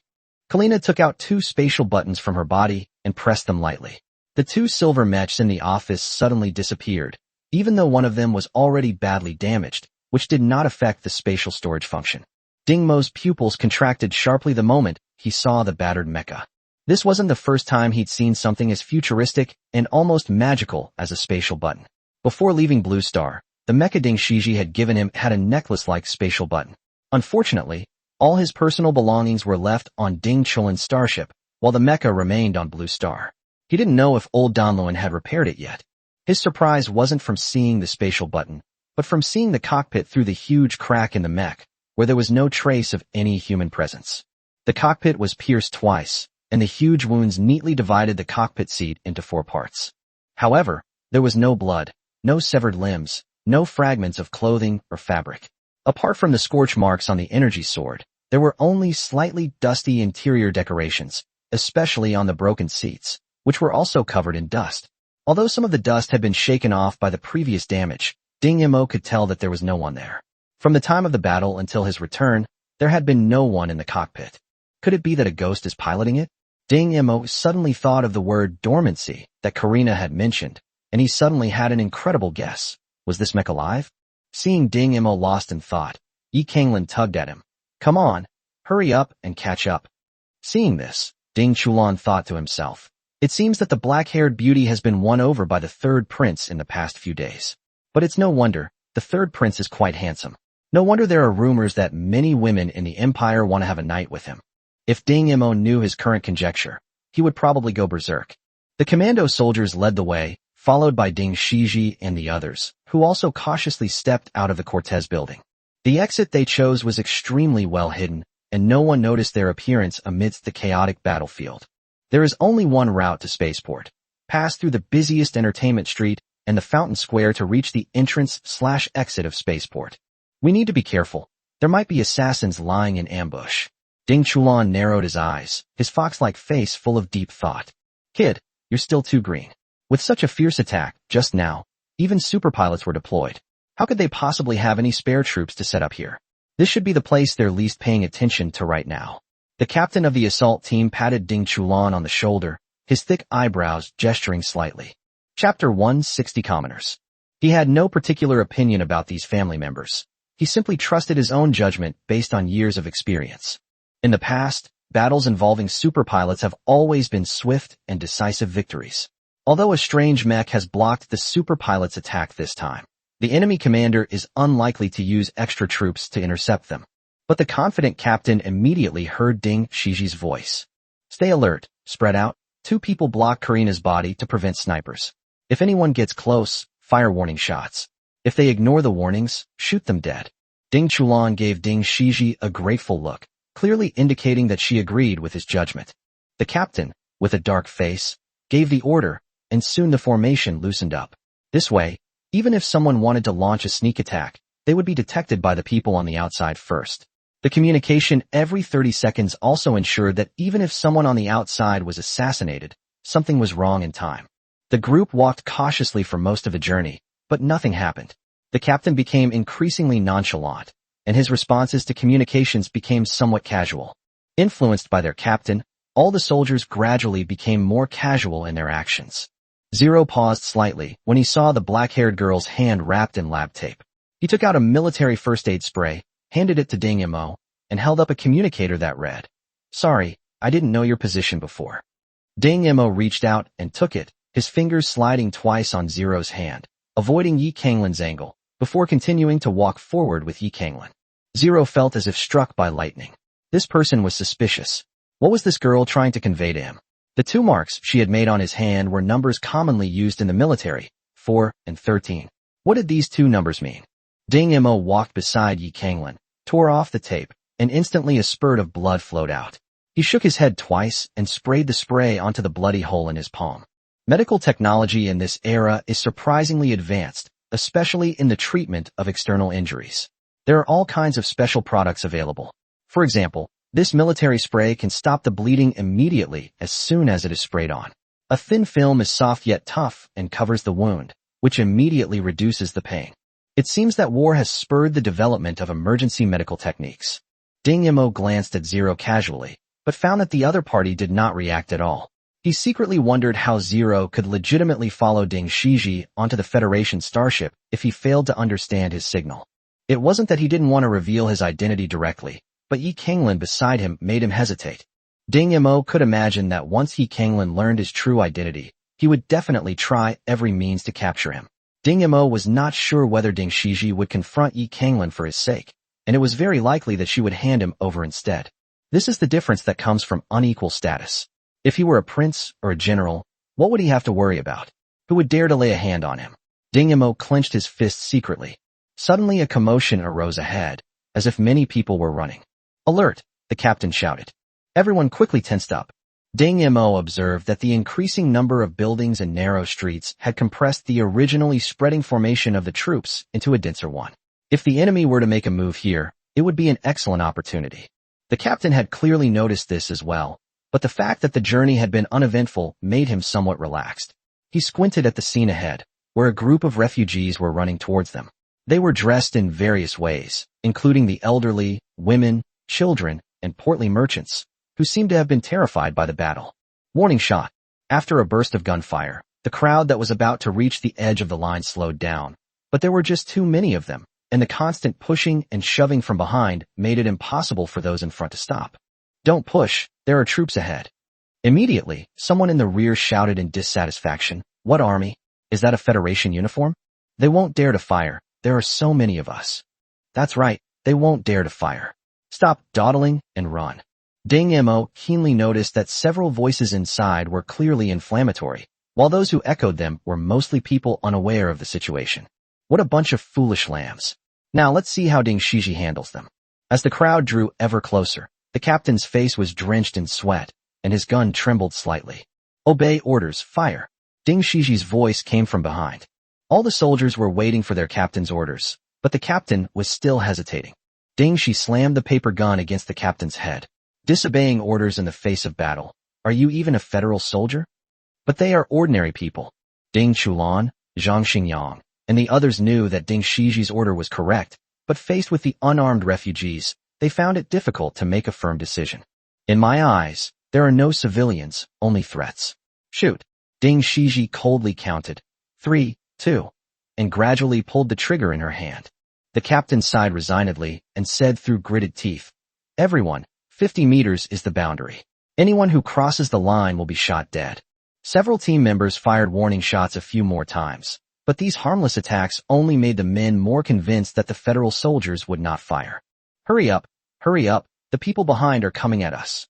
Kalina took out 2 spatial buttons from her body and pressed them lightly. The 2 silver mechs in the office suddenly disappeared, even though one of them was already badly damaged, which did not affect the spatial storage function. Ding Mo's pupils contracted sharply the moment he saw the battered mecha. This wasn't the first time he'd seen something as futuristic and almost magical as a spatial button. Before leaving Blue Star, the mecha Ding Shiji had given him had a necklace-like spatial button. Unfortunately, all his personal belongings were left on Ding Chulin's starship, while the mecha remained on Blue Star. He didn't know if old Danluan had repaired it yet. His surprise wasn't from seeing the spatial button, but from seeing the cockpit through the huge crack in the mech, where there was no trace of any human presence. The cockpit was pierced twice, and the huge wounds neatly divided the cockpit seat into 4 parts. However, there was no blood, no severed limbs, no fragments of clothing or fabric. Apart from the scorch marks on the energy sword, there were only slightly dusty interior decorations, especially on the broken seats, which were also covered in dust. Although some of the dust had been shaken off by the previous damage, Ding Mo could tell that there was no one there. From the time of the battle until his return, there had been no one in the cockpit. Could it be that a ghost is piloting it? Ding Mo suddenly thought of the word dormancy that Karina had mentioned, and he suddenly had an incredible guess. Was this mech alive? Seeing Ding Mo lost in thought, Yi Kanglin tugged at him. Come on, hurry up and catch up. Seeing this, Ding Chulan thought to himself. It seems that the black-haired beauty has been won over by the 3rd prince in the past few days. But it's no wonder, the 3rd prince is quite handsome. No wonder there are rumors that many women in the Empire want to have a night with him. If Ding Mo knew his current conjecture, he would probably go berserk. The commando soldiers led the way, followed by Ding Shiji and the others, who also cautiously stepped out of the Cortez building. The exit they chose was extremely well hidden, and no one noticed their appearance amidst the chaotic battlefield. There is only one route to Spaceport. Pass through the busiest entertainment street and the Fountain Square to reach the entrance/exit of Spaceport. We need to be careful. There might be assassins lying in ambush. Ding Chulan narrowed his eyes, his fox-like face full of deep thought. Kid, you're still too green. With such a fierce attack, just now, even superpilots were deployed. How could they possibly have any spare troops to set up here? This should be the place they're least paying attention to right now. The captain of the assault team patted Ding Chulan on the shoulder, his thick eyebrows gesturing slightly. Chapter 160 Commoners. He had no particular opinion about these family members. He simply trusted his own judgment based on years of experience. In the past, battles involving superpilots have always been swift and decisive victories. Although a strange mech has blocked the superpilot's attack this time, the enemy commander is unlikely to use extra troops to intercept them. But the confident captain immediately heard Ding Shiji's voice. Stay alert, spread out. 2 people block Karina's body to prevent snipers. If anyone gets close, fire warning shots. If they ignore the warnings, shoot them dead. Ding Chulan gave Ding Shiji a grateful look, clearly indicating that she agreed with his judgment. The captain, with a dark face, gave the order, and soon the formation loosened up. This way, even if someone wanted to launch a sneak attack, they would be detected by the people on the outside first. The communication every 30 seconds also ensured that even if someone on the outside was assassinated, something was wrong in time. The group walked cautiously for most of the journey, but nothing happened. The captain became increasingly nonchalant, and his responses to communications became somewhat casual. Influenced by their captain, all the soldiers gradually became more casual in their actions. Zero paused slightly when he saw the black-haired girl's hand wrapped in lab tape. He took out a military first aid spray, handed it to Ding Mo, and held up a communicator that read, "Sorry, I didn't know your position before." Ding Mo reached out and took it, his fingers sliding twice on Zero's hand, avoiding Yi Kanglin's angle, before continuing to walk forward with Yi Kanglin. Zero felt as if struck by lightning. This person was suspicious. What was this girl trying to convey to him? The 2 marks she had made on his hand were numbers commonly used in the military, 4 and 13. What did these 2 numbers mean? Ding Mo walked beside Yi Kanglin, tore off the tape, and instantly a spurt of blood flowed out. He shook his head twice and sprayed the spray onto the bloody hole in his palm. Medical technology in this era is surprisingly advanced, especially in the treatment of external injuries. There are all kinds of special products available. For example, this military spray can stop the bleeding immediately as soon as it is sprayed on. A thin film is soft yet tough and covers the wound, which immediately reduces the pain. It seems that war has spurred the development of emergency medical techniques. Ding Mo glanced at Zero casually, but found that the other party did not react at all. He secretly wondered how Zero could legitimately follow Ding Shiji onto the Federation starship if he failed to understand his signal. It wasn't that he didn't want to reveal his identity directly, but Yi Kanglin beside him made him hesitate. Ding Mo could imagine that once Yi Kanglin learned his true identity, he would definitely try every means to capture him. Ding Mo was not sure whether Ding Shiji would confront Yi Kanglin for his sake, and it was very likely that she would hand him over instead. This is the difference that comes from unequal status. If he were a prince or a general, what would he have to worry about? Who would dare to lay a hand on him? Ding Mo clenched his fists secretly. Suddenly a commotion arose ahead, as if many people were running. "Alert!" the captain shouted. Everyone quickly tensed up. Ding Mo observed that the increasing number of buildings and narrow streets had compressed the originally spreading formation of the troops into a denser one. If the enemy were to make a move here, it would be an excellent opportunity. The captain had clearly noticed this as well, but the fact that the journey had been uneventful made him somewhat relaxed. He squinted at the scene ahead, where a group of refugees were running towards them. They were dressed in various ways, including the elderly, women, children, and portly merchants, who seemed to have been terrified by the battle. Warning shot. After a burst of gunfire, the crowd that was about to reach the edge of the line slowed down, but there were just too many of them, and the constant pushing and shoving from behind made it impossible for those in front to stop. "Don't push, there are troops ahead." Immediately, someone in the rear shouted in dissatisfaction, "What army? Is that a Federation uniform? They won't dare to fire, there are so many of us." "That's right, they won't dare to fire. Stop dawdling and run." Ding Mo keenly noticed that several voices inside were clearly inflammatory, while those who echoed them were mostly people unaware of the situation. What a bunch of foolish lambs. Now let's see how Ding Shiji handles them. As the crowd drew ever closer, the captain's face was drenched in sweat, and his gun trembled slightly. "Obey orders, fire." Ding Shiji's voice came from behind. All the soldiers were waiting for their captain's orders, but the captain was still hesitating. Ding Shi slammed the paper gun against the captain's head. "Disobeying orders in the face of battle. Are you even a federal soldier?" "But they are ordinary people." Ding Chulan, Zhang Xingyang, and the others knew that Ding Shiji's order was correct, but faced with the unarmed refugees, they found it difficult to make a firm decision. "In my eyes, there are no civilians, only threats. Shoot." Ding Shiji coldly counted, 3, 2, and gradually pulled the trigger in her hand. The captain sighed resignedly and said through gritted teeth, "Everyone, 50 meters is the boundary. Anyone who crosses the line will be shot dead." Several team members fired warning shots a few more times, but these harmless attacks only made the men more convinced that the federal soldiers would not fire. Hurry up, the people behind are coming at us."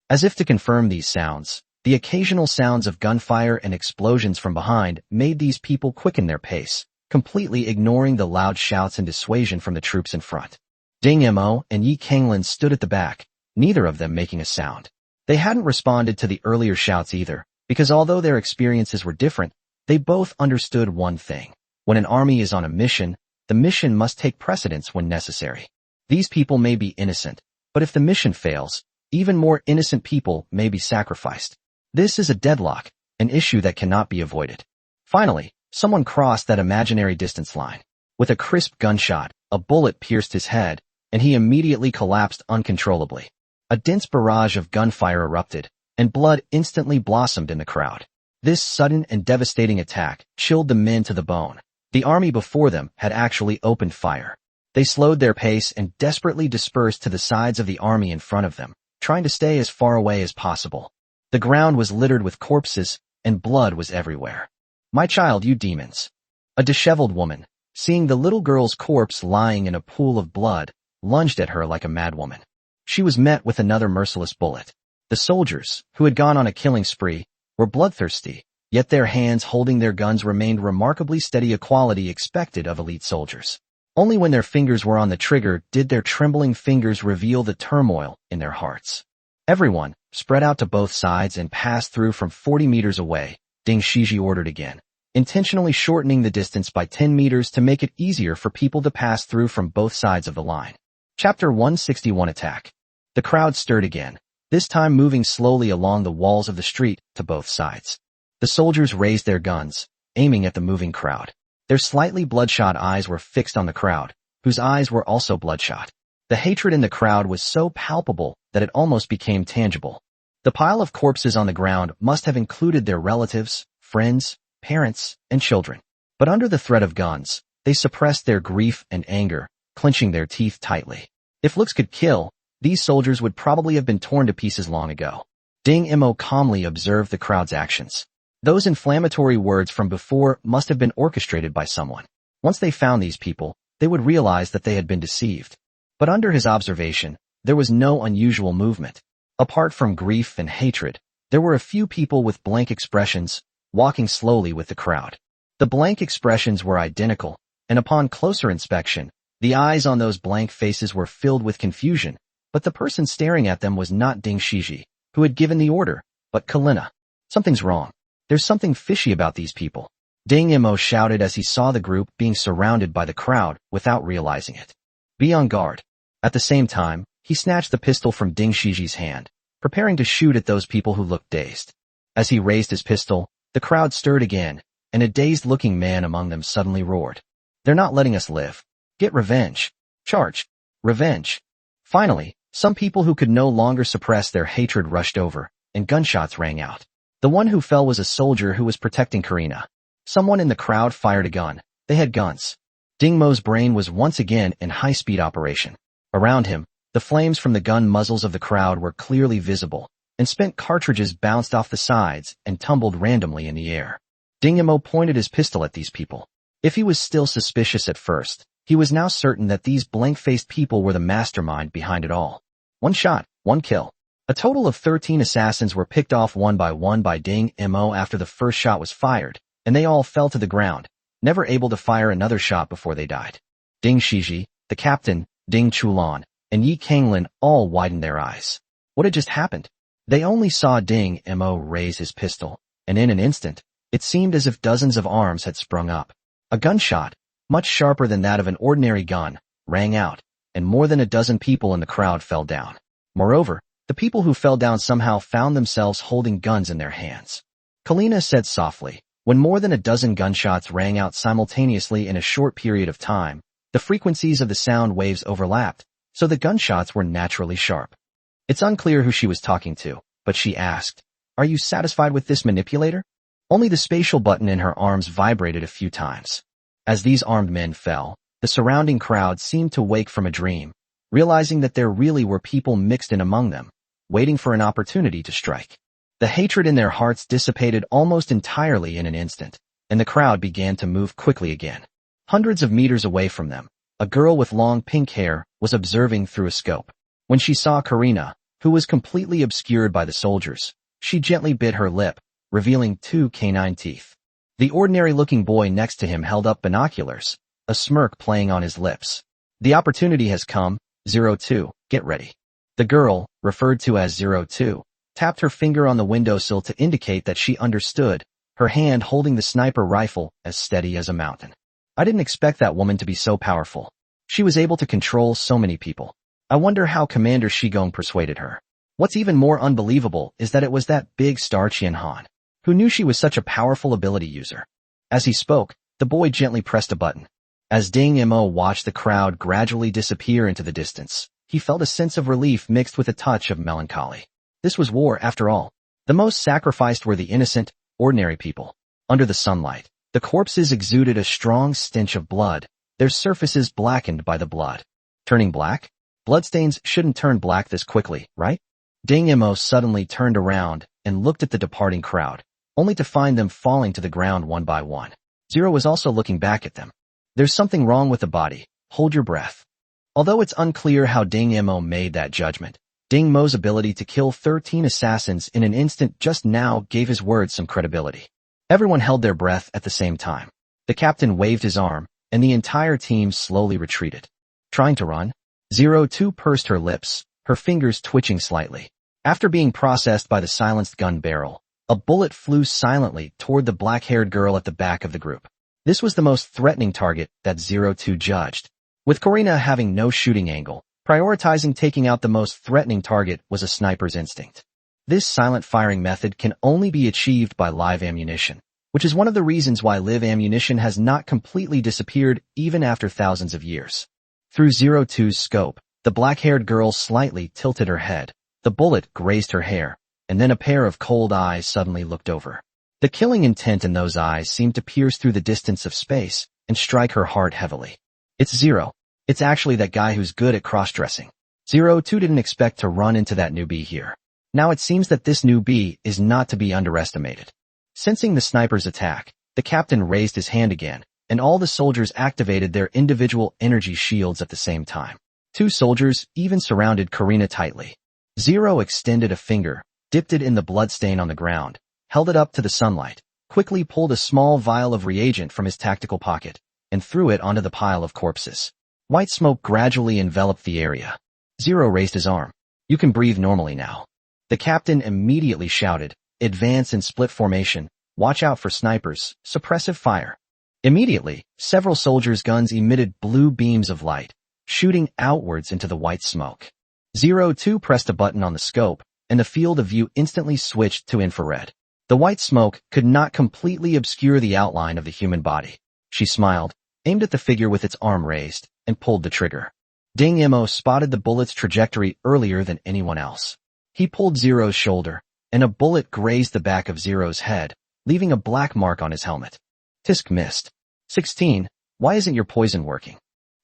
As if to confirm these sounds, the occasional sounds of gunfire and explosions from behind made these people quicken their pace, completely ignoring the loud shouts and dissuasion from the troops in front. Ding Mo and Yi Kanglin stood at the back, neither of them making a sound. They hadn't responded to the earlier shouts either, because although their experiences were different, they both understood one thing. When an army is on a mission, the mission must take precedence when necessary. These people may be innocent, but if the mission fails, even more innocent people may be sacrificed. This is a deadlock, an issue that cannot be avoided. Finally, someone crossed that imaginary distance line. With a crisp gunshot, a bullet pierced his head, and he immediately collapsed uncontrollably. A dense barrage of gunfire erupted, and blood instantly blossomed in the crowd. This sudden and devastating attack chilled the men to the bone. The army before them had actually opened fire. They slowed their pace and desperately dispersed to the sides of the army in front of them, trying to stay as far away as possible. The ground was littered with corpses, and blood was everywhere. "My child, you demons!" A disheveled woman, seeing the little girl's corpse lying in a pool of blood, lunged at her like a madwoman. She was met with another merciless bullet. The soldiers, who had gone on a killing spree, were bloodthirsty, yet their hands holding their guns remained remarkably steady, a quality expected of elite soldiers. Only when their fingers were on the trigger did their trembling fingers reveal the turmoil in their hearts. Everyone spread out to both sides and passed through from 40 meters away, Ding Shiji ordered again, intentionally shortening the distance by 10 meters to make it easier for people to pass through from both sides of the line. Chapter 161 Attack. The crowd stirred again, this time moving slowly along the walls of the street to both sides. The soldiers raised their guns, aiming at the moving crowd. Their slightly bloodshot eyes were fixed on the crowd, whose eyes were also bloodshot. The hatred in the crowd was so palpable that it almost became tangible. The pile of corpses on the ground must have included their relatives, friends, parents, and children. But under the threat of guns, they suppressed their grief and anger, clenching their teeth tightly. If looks could kill, these soldiers would probably have been torn to pieces long ago. Ding Mo calmly observed the crowd's actions. Those inflammatory words from before must have been orchestrated by someone. Once they found these people, they would realize that they had been deceived. But under his observation, there was no unusual movement. Apart from grief and hatred, there were a few people with blank expressions, walking slowly with the crowd. The blank expressions were identical, and upon closer inspection, the eyes on those blank faces were filled with confusion, but the person staring at them was not Ding Shiji, who had given the order, but Kalina. Something's wrong. There's something fishy about these people. Ding Mo shouted as he saw the group being surrounded by the crowd without realizing it. Be on guard. At the same time, he snatched the pistol from Ding Shiji's hand, preparing to shoot at those people who looked dazed. As he raised his pistol, the crowd stirred again, and a dazed-looking man among them suddenly roared. "They're not letting us live. Get revenge. Charge. Revenge." Finally, some people who could no longer suppress their hatred rushed over, and gunshots rang out. The one who fell was a soldier who was protecting Karina. Someone in the crowd fired a gun. They had guns. Ding Mo's brain was once again in high-speed operation. Around him, the flames from the gun muzzles of the crowd were clearly visible, and spent cartridges bounced off the sides and tumbled randomly in the air. Ding Mo pointed his pistol at these people. If he was still suspicious at first, he was now certain that these blank-faced people were the mastermind behind it all. One shot, one kill. A total of 13 assassins were picked off one by Ding Mo after the first shot was fired, and they all fell to the ground, never able to fire another shot before they died. Ding Shiji, the captain, Ding Chulan, and Yi Kanglin all widened their eyes. What had just happened? They only saw Ding Mo raise his pistol, and in an instant, it seemed as if dozens of arms had sprung up. A gunshot, much sharper than that of an ordinary gun, rang out, and more than a dozen people in the crowd fell down. Moreover, the people who fell down somehow found themselves holding guns in their hands. Kalina said softly, when more than a dozen gunshots rang out simultaneously in a short period of time, the frequencies of the sound waves overlapped, so the gunshots were naturally sharp. It's unclear who she was talking to, but she asked, "Are you satisfied with this manipulator?" Only the spatial button in her arms vibrated a few times. As these armed men fell, the surrounding crowd seemed to wake from a dream, realizing that there really were people mixed in among them, waiting for an opportunity to strike. The hatred in their hearts dissipated almost entirely in an instant, and the crowd began to move quickly again. Hundreds of meters away from them, a girl with long pink hair was observing through a scope. When she saw Karina, who was completely obscured by the soldiers, she gently bit her lip, revealing 2 canine teeth. The ordinary-looking boy next to him held up binoculars, a smirk playing on his lips. "The opportunity has come, 02, get ready." The girl, referred to as 02, tapped her finger on the windowsill to indicate that she understood, her hand holding the sniper rifle as steady as a mountain. I didn't expect that woman to be so powerful. She was able to control so many people. I wonder how Commander Shigong persuaded her. What's even more unbelievable is that it was that big star Qian Han, who knew she was such a powerful ability user. As he spoke, the boy gently pressed a button. As Ding Mo watched the crowd gradually disappear into the distance, he felt a sense of relief mixed with a touch of melancholy. This was war after all. The most sacrificed were the innocent, ordinary people. Under the sunlight, the corpses exuded a strong stench of blood, their surfaces blackened by the blood. Turning black? Bloodstains shouldn't turn black this quickly, right? Ding Mo suddenly turned around and looked at the departing crowd, only to find them falling to the ground one by one. Zero was also looking back at them. There's something wrong with the body. Hold your breath. Although it's unclear how Ding Mo made that judgment, Ding Mo's ability to kill 13 assassins in an instant just now gave his words some credibility. Everyone held their breath at the same time. The captain waved his arm, and the entire team slowly retreated. Trying to run? 02 pursed her lips, her fingers twitching slightly. After being processed by the silenced gun barrel, a bullet flew silently toward the black-haired girl at the back of the group. This was the most threatening target that 02 judged. With Karina having no shooting angle, prioritizing taking out the most threatening target was a sniper's instinct. This silent firing method can only be achieved by live ammunition, which is one of the reasons why live ammunition has not completely disappeared even after thousands of years. Through 02's scope, the black-haired girl slightly tilted her head. The bullet grazed her hair, and then a pair of cold eyes suddenly looked over. The killing intent in those eyes seemed to pierce through the distance of space and strike her heart heavily. It's Zero. It's actually that guy who's good at cross-dressing. 02 didn't expect to run into that newbie here. Now it seems that this newbie is not to be underestimated. Sensing the sniper's attack, the captain raised his hand again, and all the soldiers activated their individual energy shields at the same time. 2 soldiers even surrounded Karina tightly. 0 extended a finger, dipped it in the bloodstain on the ground, held it up to the sunlight, quickly pulled a small vial of reagent from his tactical pocket, and threw it onto the pile of corpses. White smoke gradually enveloped the area. 0 raised his arm. You can breathe normally now. The captain immediately shouted, advance in split formation, watch out for snipers, suppressive fire. Immediately, several soldiers' guns emitted blue beams of light, shooting outwards into the white smoke. 02 pressed a button on the scope, and the field of view instantly switched to infrared. The white smoke could not completely obscure the outline of the human body. She smiled, aimed at the figure with its arm raised, and pulled the trigger. Ding Mo spotted the bullet's trajectory earlier than anyone else. He pulled Zero's shoulder, and a bullet grazed the back of Zero's head, leaving a black mark on his helmet. Tisk missed. 16, why isn't your poison working?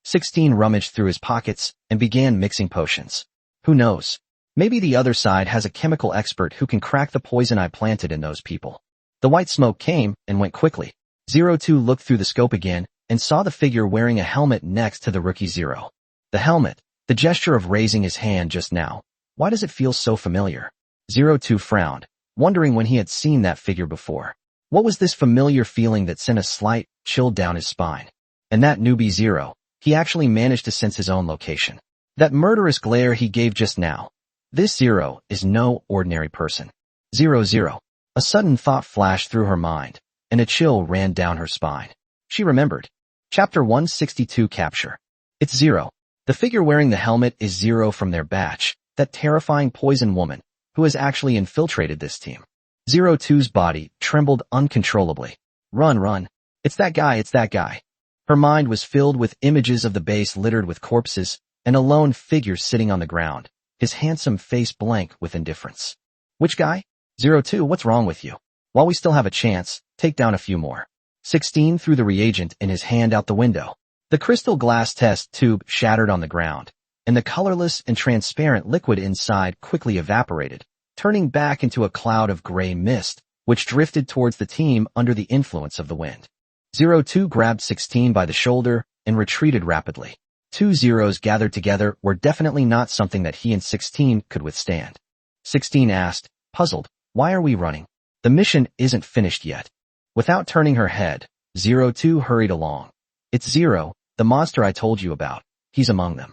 16 rummaged through his pockets and began mixing potions. Who knows? Maybe the other side has a chemical expert who can crack the poison I planted in those people. The white smoke came and went quickly. 02 looked through the scope again and saw the figure wearing a helmet next to the rookie 0. The helmet, the gesture of raising his hand just now. Why does it feel so familiar? 02 frowned, wondering when he had seen that figure before. What was this familiar feeling that sent a slight chill down his spine? And that newbie 0, he actually managed to sense his own location. That murderous glare he gave just now. This 0 is no ordinary person. 00. A sudden thought flashed through her mind, and a chill ran down her spine. She remembered. Chapter 162 Capture. It's 0. The figure wearing the helmet is 0 from their batch, that terrifying poison woman, who has actually infiltrated this team. 02's body trembled uncontrollably. Run. It's that guy. Her mind was filled with images of the base littered with corpses, and a lone figure sitting on the ground, his handsome face blank with indifference. Which guy? 02, what's wrong with you? While we still have a chance, take down a few more. 16 threw the reagent in his hand out the window. The crystal glass test tube shattered on the ground, and the colorless and transparent liquid inside quickly evaporated, turning back into a cloud of gray mist, which drifted towards the team under the influence of the wind. 02 grabbed 16 by the shoulder and retreated rapidly. 2 zeros gathered together were definitely not something that he and 16 could withstand. 16 asked, puzzled, why are we running? The mission isn't finished yet. Without turning her head, 02 hurried along. It's 0, the monster I told you about. He's among them.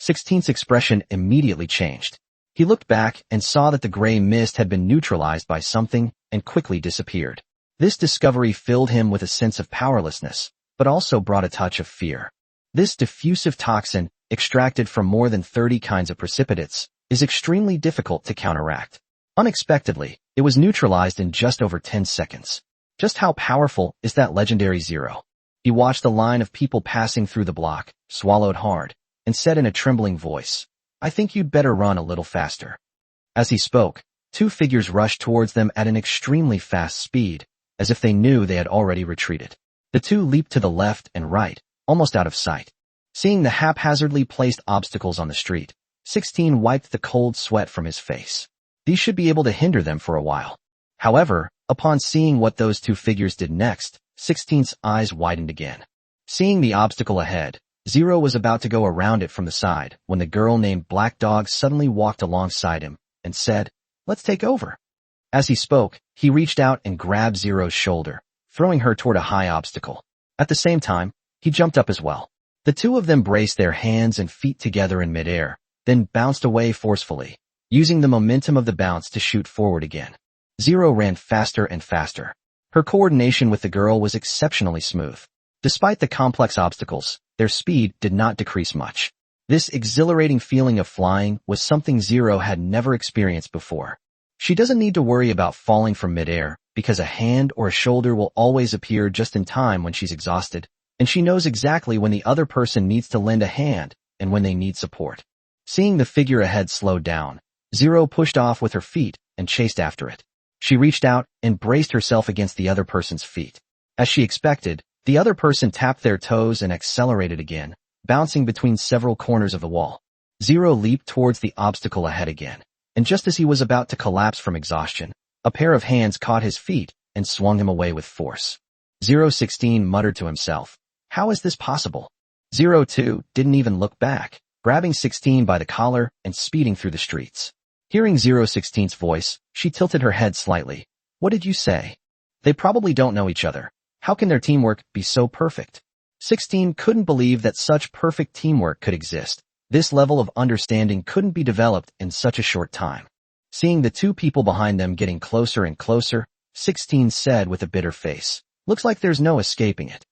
16's expression immediately changed. He looked back and saw that the gray mist had been neutralized by something and quickly disappeared. This discovery filled him with a sense of powerlessness, but also brought a touch of fear. This diffusive toxin, extracted from more than 30 kinds of precipitates, is extremely difficult to counteract. Unexpectedly, it was neutralized in just over 10 seconds. Just how powerful is that legendary 0? He watched the line of people passing through the block, swallowed hard, and said in a trembling voice, I think you'd better run a little faster. As he spoke, two figures rushed towards them at an extremely fast speed, as if they knew they had already retreated. The two leaped to the left and right, almost out of sight. Seeing the haphazardly placed obstacles on the street, 16 wiped the cold sweat from his face. These should be able to hinder them for a while. However, upon seeing what those two figures did next, 16's eyes widened again. Seeing the obstacle ahead, Zero was about to go around it from the side when the girl named Black Dog suddenly walked alongside him and said, "Let's take over." As he spoke, he reached out and grabbed Zero's shoulder, throwing her toward a high obstacle. At the same time, he jumped up as well. The two of them braced their hands and feet together in midair, then bounced away forcefully, using the momentum of the bounce to shoot forward again. Zero ran faster and faster. Her coordination with the girl was exceptionally smooth. Despite the complex obstacles, their speed did not decrease much. This exhilarating feeling of flying was something Zero had never experienced before. She doesn't need to worry about falling from midair, because a hand or a shoulder will always appear just in time when she's exhausted, and she knows exactly when the other person needs to lend a hand and when they need support. Seeing the figure ahead slow down, Zero pushed off with her feet and chased after it. She reached out and braced herself against the other person's feet. As she expected, the other person tapped their toes and accelerated again, bouncing between several corners of the wall. Zero leaped towards the obstacle ahead again, and just as he was about to collapse from exhaustion, a pair of hands caught his feet and swung him away with force. 016 muttered to himself, "How is this possible?" 02 didn't even look back, grabbing 16 by the collar and speeding through the streets. Hearing 016's voice, she tilted her head slightly. "What did you say? They probably don't know each other. How can their teamwork be so perfect?" 16 couldn't believe that such perfect teamwork could exist. This level of understanding couldn't be developed in such a short time. Seeing the two people behind them getting closer and closer, 16 said with a bitter face, "Looks like there's no escaping it."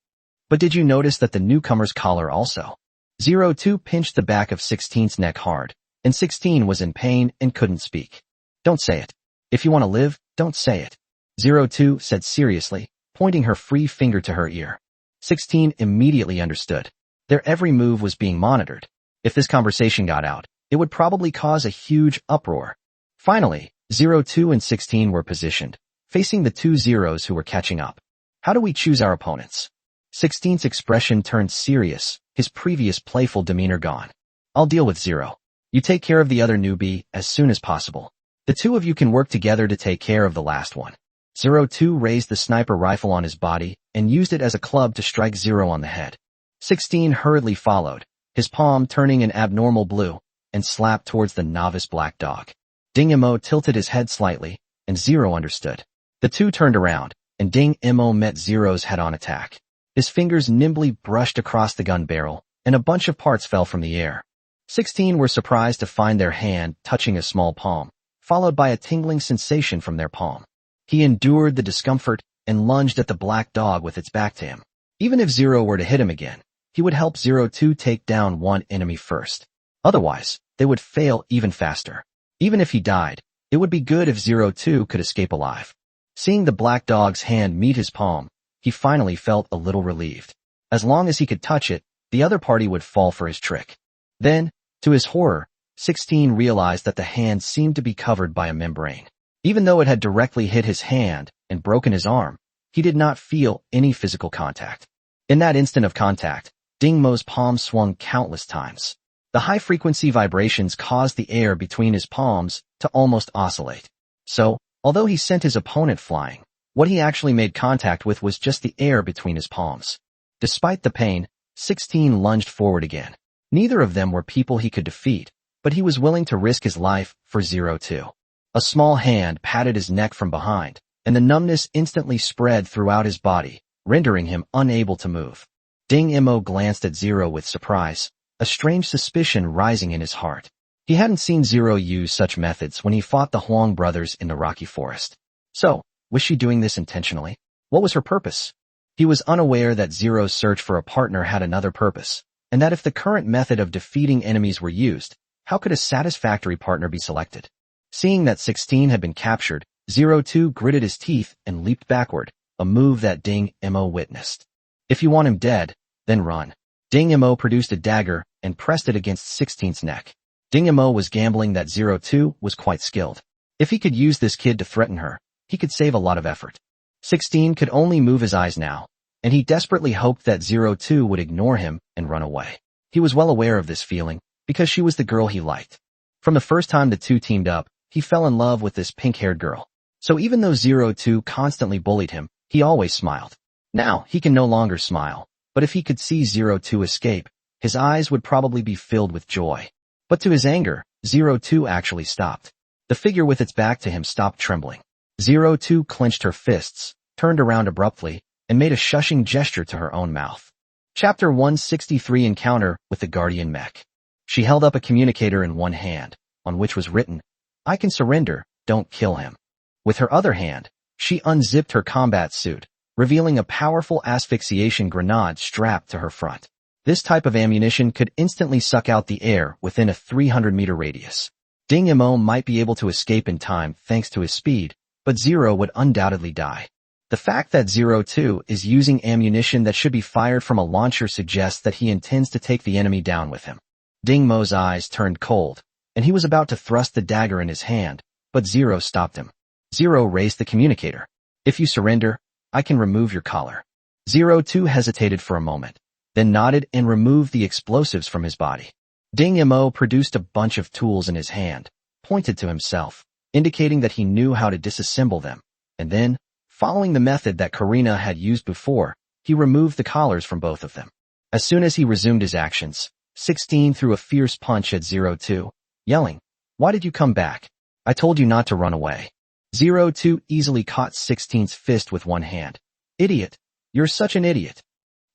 "But did you notice that the newcomer's collar also?" 02 pinched the back of 16's neck hard, and 16 was in pain and couldn't speak. "Don't say it. If you want to live, don't say it," 02 said seriously, pointing her free finger to her ear. 16 immediately understood. Their every move was being monitored. If this conversation got out, it would probably cause a huge uproar. Finally, 02 and 16 were positioned, facing the two Zeros who were catching up. "How do we choose our opponents?" 16's expression turned serious, his previous playful demeanor gone. "I'll deal with Zero. You take care of the other newbie as soon as possible. The two of you can work together to take care of the last one." 02 raised the sniper rifle on his body and used it as a club to strike Zero on the head. 16 hurriedly followed, his palm turning an abnormal blue, and slapped towards the novice Black Dog. Ding Mo tilted his head slightly, and Zero understood. The two turned around, and Ding Mo met Zero's head-on attack. His fingers nimbly brushed across the gun barrel, and a bunch of parts fell from the air. 16 were surprised to find their hand touching a small palm, followed by a tingling sensation from their palm. He endured the discomfort and lunged at the Black Dog with its back to him. Even if Zero were to hit him again, he would help 02 take down one enemy first. Otherwise, they would fail even faster. Even if he died, it would be good if 02 could escape alive. Seeing the Black Dog's hand meet his palm, he finally felt a little relieved. As long as he could touch it, the other party would fall for his trick. Then, to his horror, 16 realized that the hand seemed to be covered by a membrane. Even though it had directly hit his hand and broken his arm, he did not feel any physical contact. In that instant of contact, Ding Mo's palm swung countless times. The high-frequency vibrations caused the air between his palms to almost oscillate. So, although he sent his opponent flying, what he actually made contact with was just the air between his palms. Despite the pain, 16 lunged forward again. Neither of them were people he could defeat, but he was willing to risk his life for 02. A small hand patted his neck from behind, and the numbness instantly spread throughout his body, rendering him unable to move. Ding Mo glanced at Zero with surprise, a strange suspicion rising in his heart. He hadn't seen Zero use such methods when he fought the Huang brothers in the Rocky Forest. So, was she doing this intentionally? What was her purpose? He was unaware that Zero's search for a partner had another purpose, and that if the current method of defeating enemies were used, how could a satisfactory partner be selected? Seeing that 16 had been captured, 02 gritted his teeth and leaped backward, a move that Ding Mo witnessed. "If you want him dead, then run." Ding Mo produced a dagger and pressed it against 16's neck. Ding Mo was gambling that 02 was quite skilled. If he could use this kid to threaten her, he could save a lot of effort. 16 could only move his eyes now, and he desperately hoped that 02 would ignore him and run away. He was well aware of this feeling, because she was the girl he liked. From the first time the two teamed up, he fell in love with this pink-haired girl. So even though 02 constantly bullied him, he always smiled. Now, he can no longer smile, but if he could see 02 escape, his eyes would probably be filled with joy. But to his anger, 02 actually stopped. The figure with its back to him stopped trembling. 02 clenched her fists, turned around abruptly, and made a shushing gesture to her own mouth. Chapter 163 Encounter with the Guardian Mech. She held up a communicator in one hand, on which was written, "I can surrender, don't kill him." With her other hand, she unzipped her combat suit, revealing a powerful asphyxiation grenade strapped to her front. This type of ammunition could instantly suck out the air within a 300-meter radius. Ding Mo might be able to escape in time thanks to his speed, but Zero would undoubtedly die. The fact that 02 is using ammunition that should be fired from a launcher suggests that he intends to take the enemy down with him. Ding Mo's eyes turned cold, and he was about to thrust the dagger in his hand, but Zero stopped him. Zero raised the communicator. "If you surrender, I can remove your collar." 02 hesitated for a moment, then nodded and removed the explosives from his body. Ding Mo produced a bunch of tools in his hand, pointed to himself, indicating that he knew how to disassemble them, and then, following the method that Karina had used before, he removed the collars from both of them. As soon as he resumed his actions, 16 threw a fierce punch at 02, yelling, "Why did you come back? I told you not to run away." 02 easily caught 16's fist with one hand. "Idiot! You're such an idiot."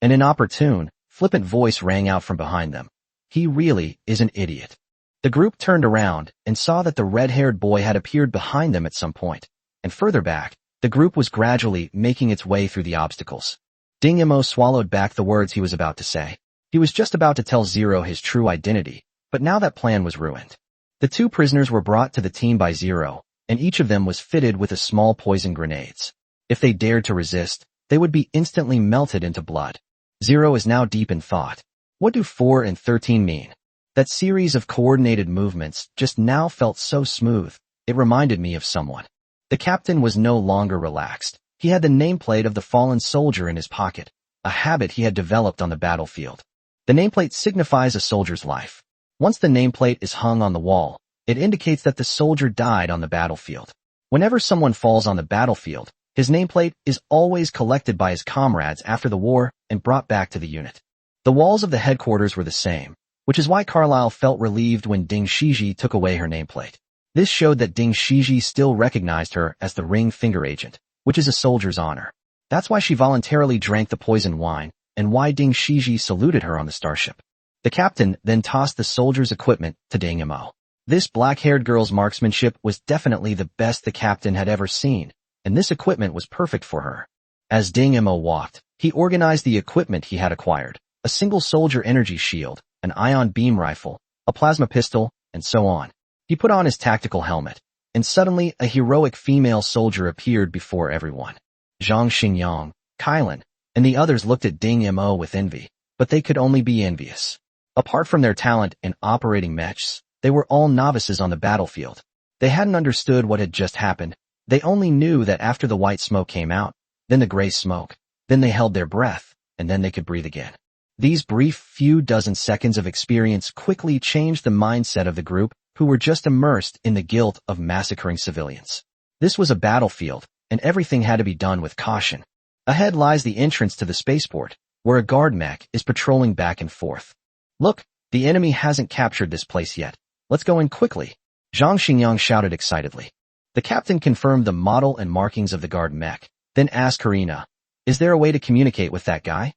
An inopportune, flippant voice rang out from behind them. "He really is an idiot." The group turned around and saw that the red-haired boy had appeared behind them at some point, and further back, the group was gradually making its way through the obstacles. Ding Mo swallowed back the words he was about to say. He was just about to tell Zero his true identity, but now that plan was ruined. The two prisoners were brought to the team by Zero, and each of them was fitted with a small poison grenades. If they dared to resist, they would be instantly melted into blood. Zero is now deep in thought. What do 4 and 13 mean? That series of coordinated movements just now felt so smooth, it reminded me of someone. The captain was no longer relaxed. He had the nameplate of the fallen soldier in his pocket, a habit he had developed on the battlefield. The nameplate signifies a soldier's life. Once the nameplate is hung on the wall, it indicates that the soldier died on the battlefield. Whenever someone falls on the battlefield, his nameplate is always collected by his comrades after the war and brought back to the unit. The walls of the headquarters were the same, which is why Carlyle felt relieved when Ding Shiji took away her nameplate. This showed that Ding Shiji still recognized her as the ring finger agent, which is a soldier's honor. That's why she voluntarily drank the poison wine, and why Ding Shiji saluted her on the starship. The captain then tossed the soldier's equipment to Ding Mo. This black-haired girl's marksmanship was definitely the best the captain had ever seen, and this equipment was perfect for her. As Ding Mo walked, he organized the equipment he had acquired, a single soldier energy shield, an ion beam rifle, a plasma pistol, and so on. He put on his tactical helmet, and suddenly a heroic female soldier appeared before everyone. Zhang Xingyang, Kylan, and the others looked at Ding Mo with envy, but they could only be envious. Apart from their talent in operating mechs, they were all novices on the battlefield. They hadn't understood what had just happened. They only knew that after the white smoke came out, then the gray smoke, then they held their breath, and then they could breathe again. These brief few dozen seconds of experience quickly changed the mindset of the group, who were just immersed in the guilt of massacring civilians. This was a battlefield, and everything had to be done with caution. Ahead lies the entrance to the spaceport, where a guard mech is patrolling back and forth. "Look, the enemy hasn't captured this place yet. Let's go in quickly," Zhang Xingyang shouted excitedly. The captain confirmed the model and markings of the guard mech, then asked Karina, "Is there a way to communicate with that guy?"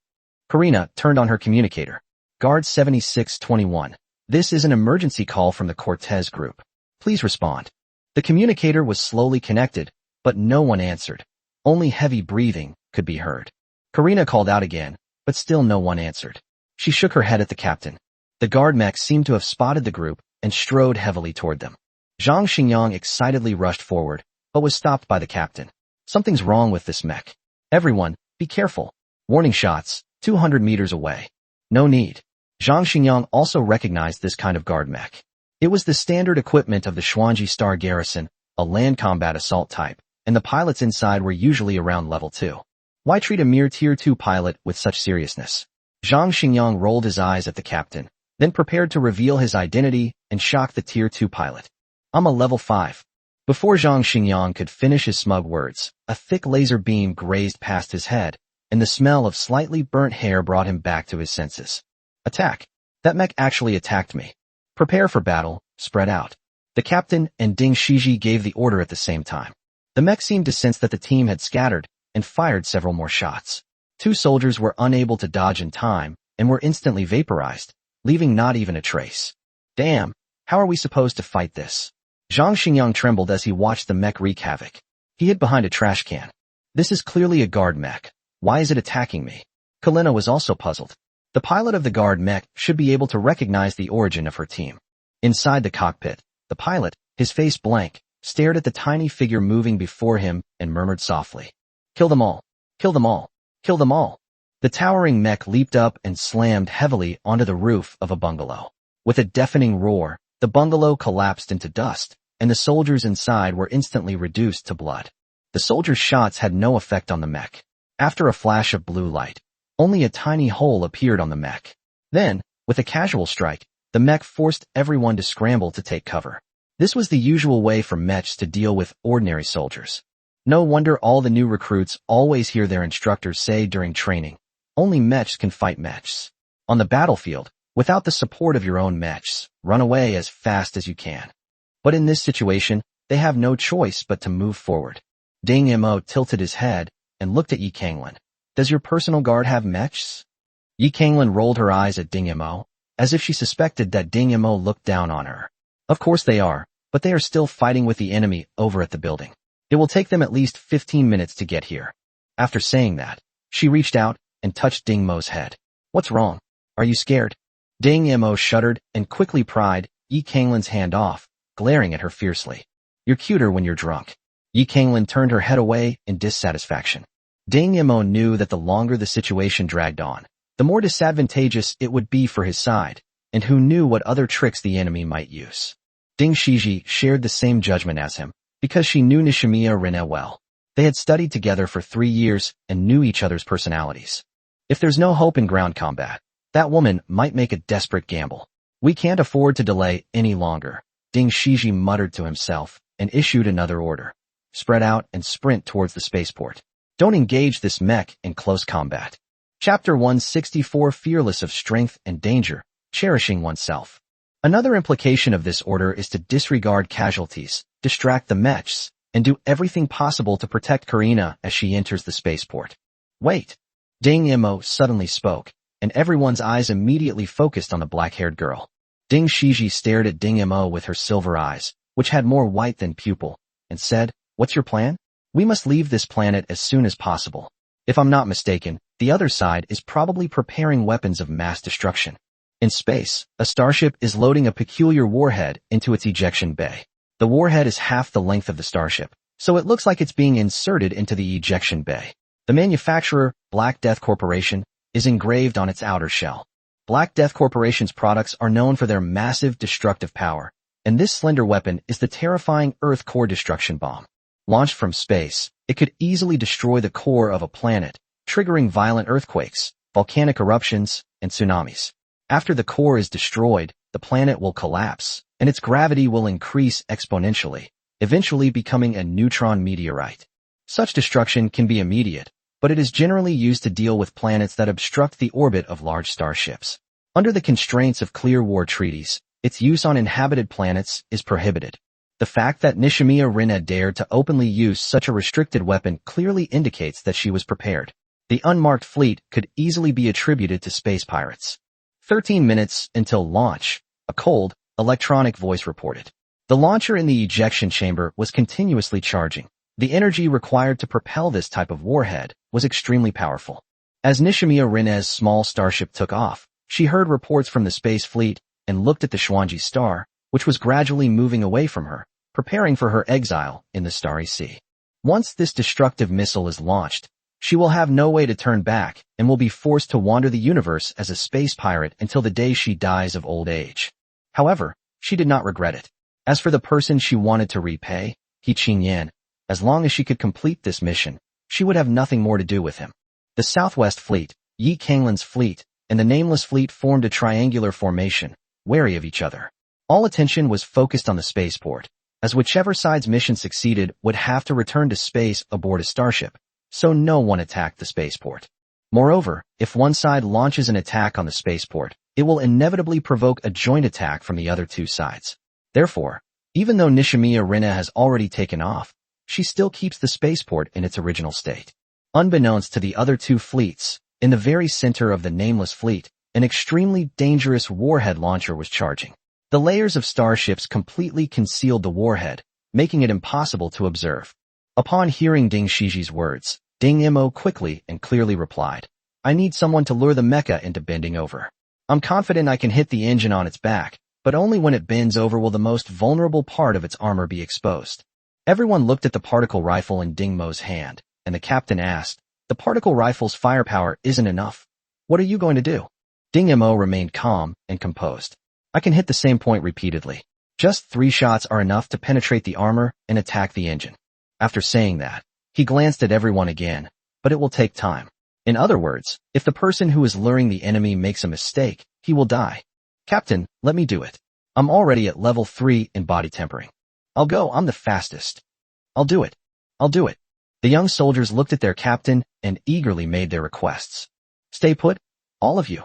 Karina turned on her communicator. "Guard 7621. This is an emergency call from the Cortez group. Please respond." The communicator was slowly connected, but no one answered. Only heavy breathing could be heard. Karina called out again, but still no one answered. She shook her head at the captain. The guard mech seemed to have spotted the group and strode heavily toward them. Zhang Xingyang excitedly rushed forward, but was stopped by the captain. "Something's wrong with this mech. Everyone, be careful. Warning shots, 200 meters away." "No need." Zhang Xingyang also recognized this kind of guard mech. It was the standard equipment of the Xuanji Star Garrison, a land combat assault type, and the pilots inside were usually around level 2. Why treat a mere tier 2 pilot with such seriousness? Zhang Xingyang rolled his eyes at the captain, then prepared to reveal his identity and shock the tier 2 pilot. I'm a level 5. Before Zhang Xingyang could finish his smug words, a thick laser beam grazed past his head, and the smell of slightly burnt hair brought him back to his senses. Attack! That mech actually attacked me. Prepare for battle, spread out. The captain and Ding Shiji gave the order at the same time. The mech seemed to sense that the team had scattered and fired several more shots. 2 soldiers were unable to dodge in time and were instantly vaporized, leaving not even a trace. Damn, how are we supposed to fight this? Zhang Xingyang trembled as he watched the mech wreak havoc. He hid behind a trash can. This is clearly a guard mech. Why is it attacking me? Kalina was also puzzled. The pilot of the guard mech should be able to recognize the origin of her team. Inside the cockpit, the pilot, his face blank, stared at the tiny figure moving before him and murmured softly. Kill them all. Kill them all. Kill them all. The towering mech leaped up and slammed heavily onto the roof of a bungalow. With a deafening roar, the bungalow collapsed into dust, and the soldiers inside were instantly reduced to blood. The soldiers' shots had no effect on the mech. After a flash of blue light, only a tiny hole appeared on the mech. Then, with a casual strike, the mech forced everyone to scramble to take cover. This was the usual way for mechs to deal with ordinary soldiers. No wonder all the new recruits always hear their instructors say during training, only mechs can fight mechs. On the battlefield, without the support of your own mechs, run away as fast as you can. But in this situation, they have no choice but to move forward. Ding Mo tilted his head and looked at Yi Kanglin. Does your personal guard have mechs? Yi Kanglin rolled her eyes at Ding Mo, as if she suspected that Ding Mo looked down on her. Of course they are, but they are still fighting with the enemy over at the building. It will take them at least 15 minutes to get here. After saying that, she reached out and touched Ding Mo's head. What's wrong? Are you scared? Ding Mo shuddered and quickly pried Yi Kanglin's hand off, glaring at her fiercely. You're cuter when you're drunk. Yi Kanglin turned her head away in dissatisfaction. Ding Mo knew that the longer the situation dragged on, the more disadvantageous it would be for his side, and who knew what other tricks the enemy might use. Ding Shiji shared the same judgment as him, because she knew Nishimiya Rina well. They had studied together for 3 years and knew each other's personalities. If there's no hope in ground combat, that woman might make a desperate gamble. We can't afford to delay any longer, Ding Shiji muttered to himself and issued another order. Spread out and sprint towards the spaceport. Don't engage this mech in close combat. Chapter 164 Fearless of Strength and Danger, Cherishing Oneself. Another implication of this order is to disregard casualties, distract the mechs, and do everything possible to protect Karina as she enters the spaceport. Wait. Ding Mo suddenly spoke, and everyone's eyes immediately focused on the black-haired girl. Ding Shiji stared at Ding Mo with her silver eyes, which had more white than pupil, and said, What's your plan? We must leave this planet as soon as possible. If I'm not mistaken, the other side is probably preparing weapons of mass destruction. In space, a starship is loading a peculiar warhead into its ejection bay. The warhead is half the length of the starship, so it looks like it's being inserted into the ejection bay. The manufacturer, Black Death Corporation, is engraved on its outer shell. Black Death Corporation's products are known for their massive destructive power, and this slender weapon is the terrifying Earth core destruction bomb. Launched from space, it could easily destroy the core of a planet, triggering violent earthquakes, volcanic eruptions, and tsunamis. After the core is destroyed, the planet will collapse, and its gravity will increase exponentially, eventually becoming a neutron meteorite. Such destruction can be immediate, but it is generally used to deal with planets that obstruct the orbit of large starships. Under the constraints of clear war treaties, its use on inhabited planets is prohibited. The fact that Nishimiya Rina dared to openly use such a restricted weapon clearly indicates that she was prepared. The unmarked fleet could easily be attributed to space pirates. 13 minutes until launch, a cold, electronic voice reported. The launcher in the ejection chamber was continuously charging. The energy required to propel this type of warhead was extremely powerful. As Nishimiya Rina's small starship took off, she heard reports from the space fleet and looked at the Xuanji star, which was gradually moving away from her, preparing for her exile in the Starry Sea. Once this destructive missile is launched, she will have no way to turn back and will be forced to wander the universe as a space pirate until the day she dies of old age. However, she did not regret it. As for the person she wanted to repay, He Qingyan. As long as she could complete this mission, she would have nothing more to do with him. The Southwest Fleet, Yi Kanglin's fleet, and the Nameless Fleet formed a triangular formation, wary of each other. All attention was focused on the spaceport, as whichever side's mission succeeded would have to return to space aboard a starship, so no one attacked the spaceport. Moreover, if one side launches an attack on the spaceport, it will inevitably provoke a joint attack from the other two sides. Therefore, even though Nishimiya Rina has already taken off, she still keeps the spaceport in its original state. Unbeknownst to the other two fleets, in the very center of the Nameless Fleet, an extremely dangerous warhead launcher was charging. The layers of starships completely concealed the warhead, making it impossible to observe. Upon hearing Ding Shiji's words, Ding Mo quickly and clearly replied, "I need someone to lure the mecha into bending over. I'm confident I can hit the engine on its back, but only when it bends over will the most vulnerable part of its armor be exposed." Everyone looked at the particle rifle in Ding Mo's hand, and the captain asked, "The particle rifle's firepower isn't enough. What are you going to do?" Ding Mo remained calm and composed. "I can hit the same point repeatedly. Just 3 shots are enough to penetrate the armor and attack the engine." After saying that, he glanced at everyone again, "But it will take time. In other words, if the person who is luring the enemy makes a mistake, he will die. Captain, let me do it. I'm already at level 3 in body tempering. I'll go, I'm the fastest. I'll do it. I'll do it." The young soldiers looked at their captain and eagerly made their requests. "Stay put, all of you,"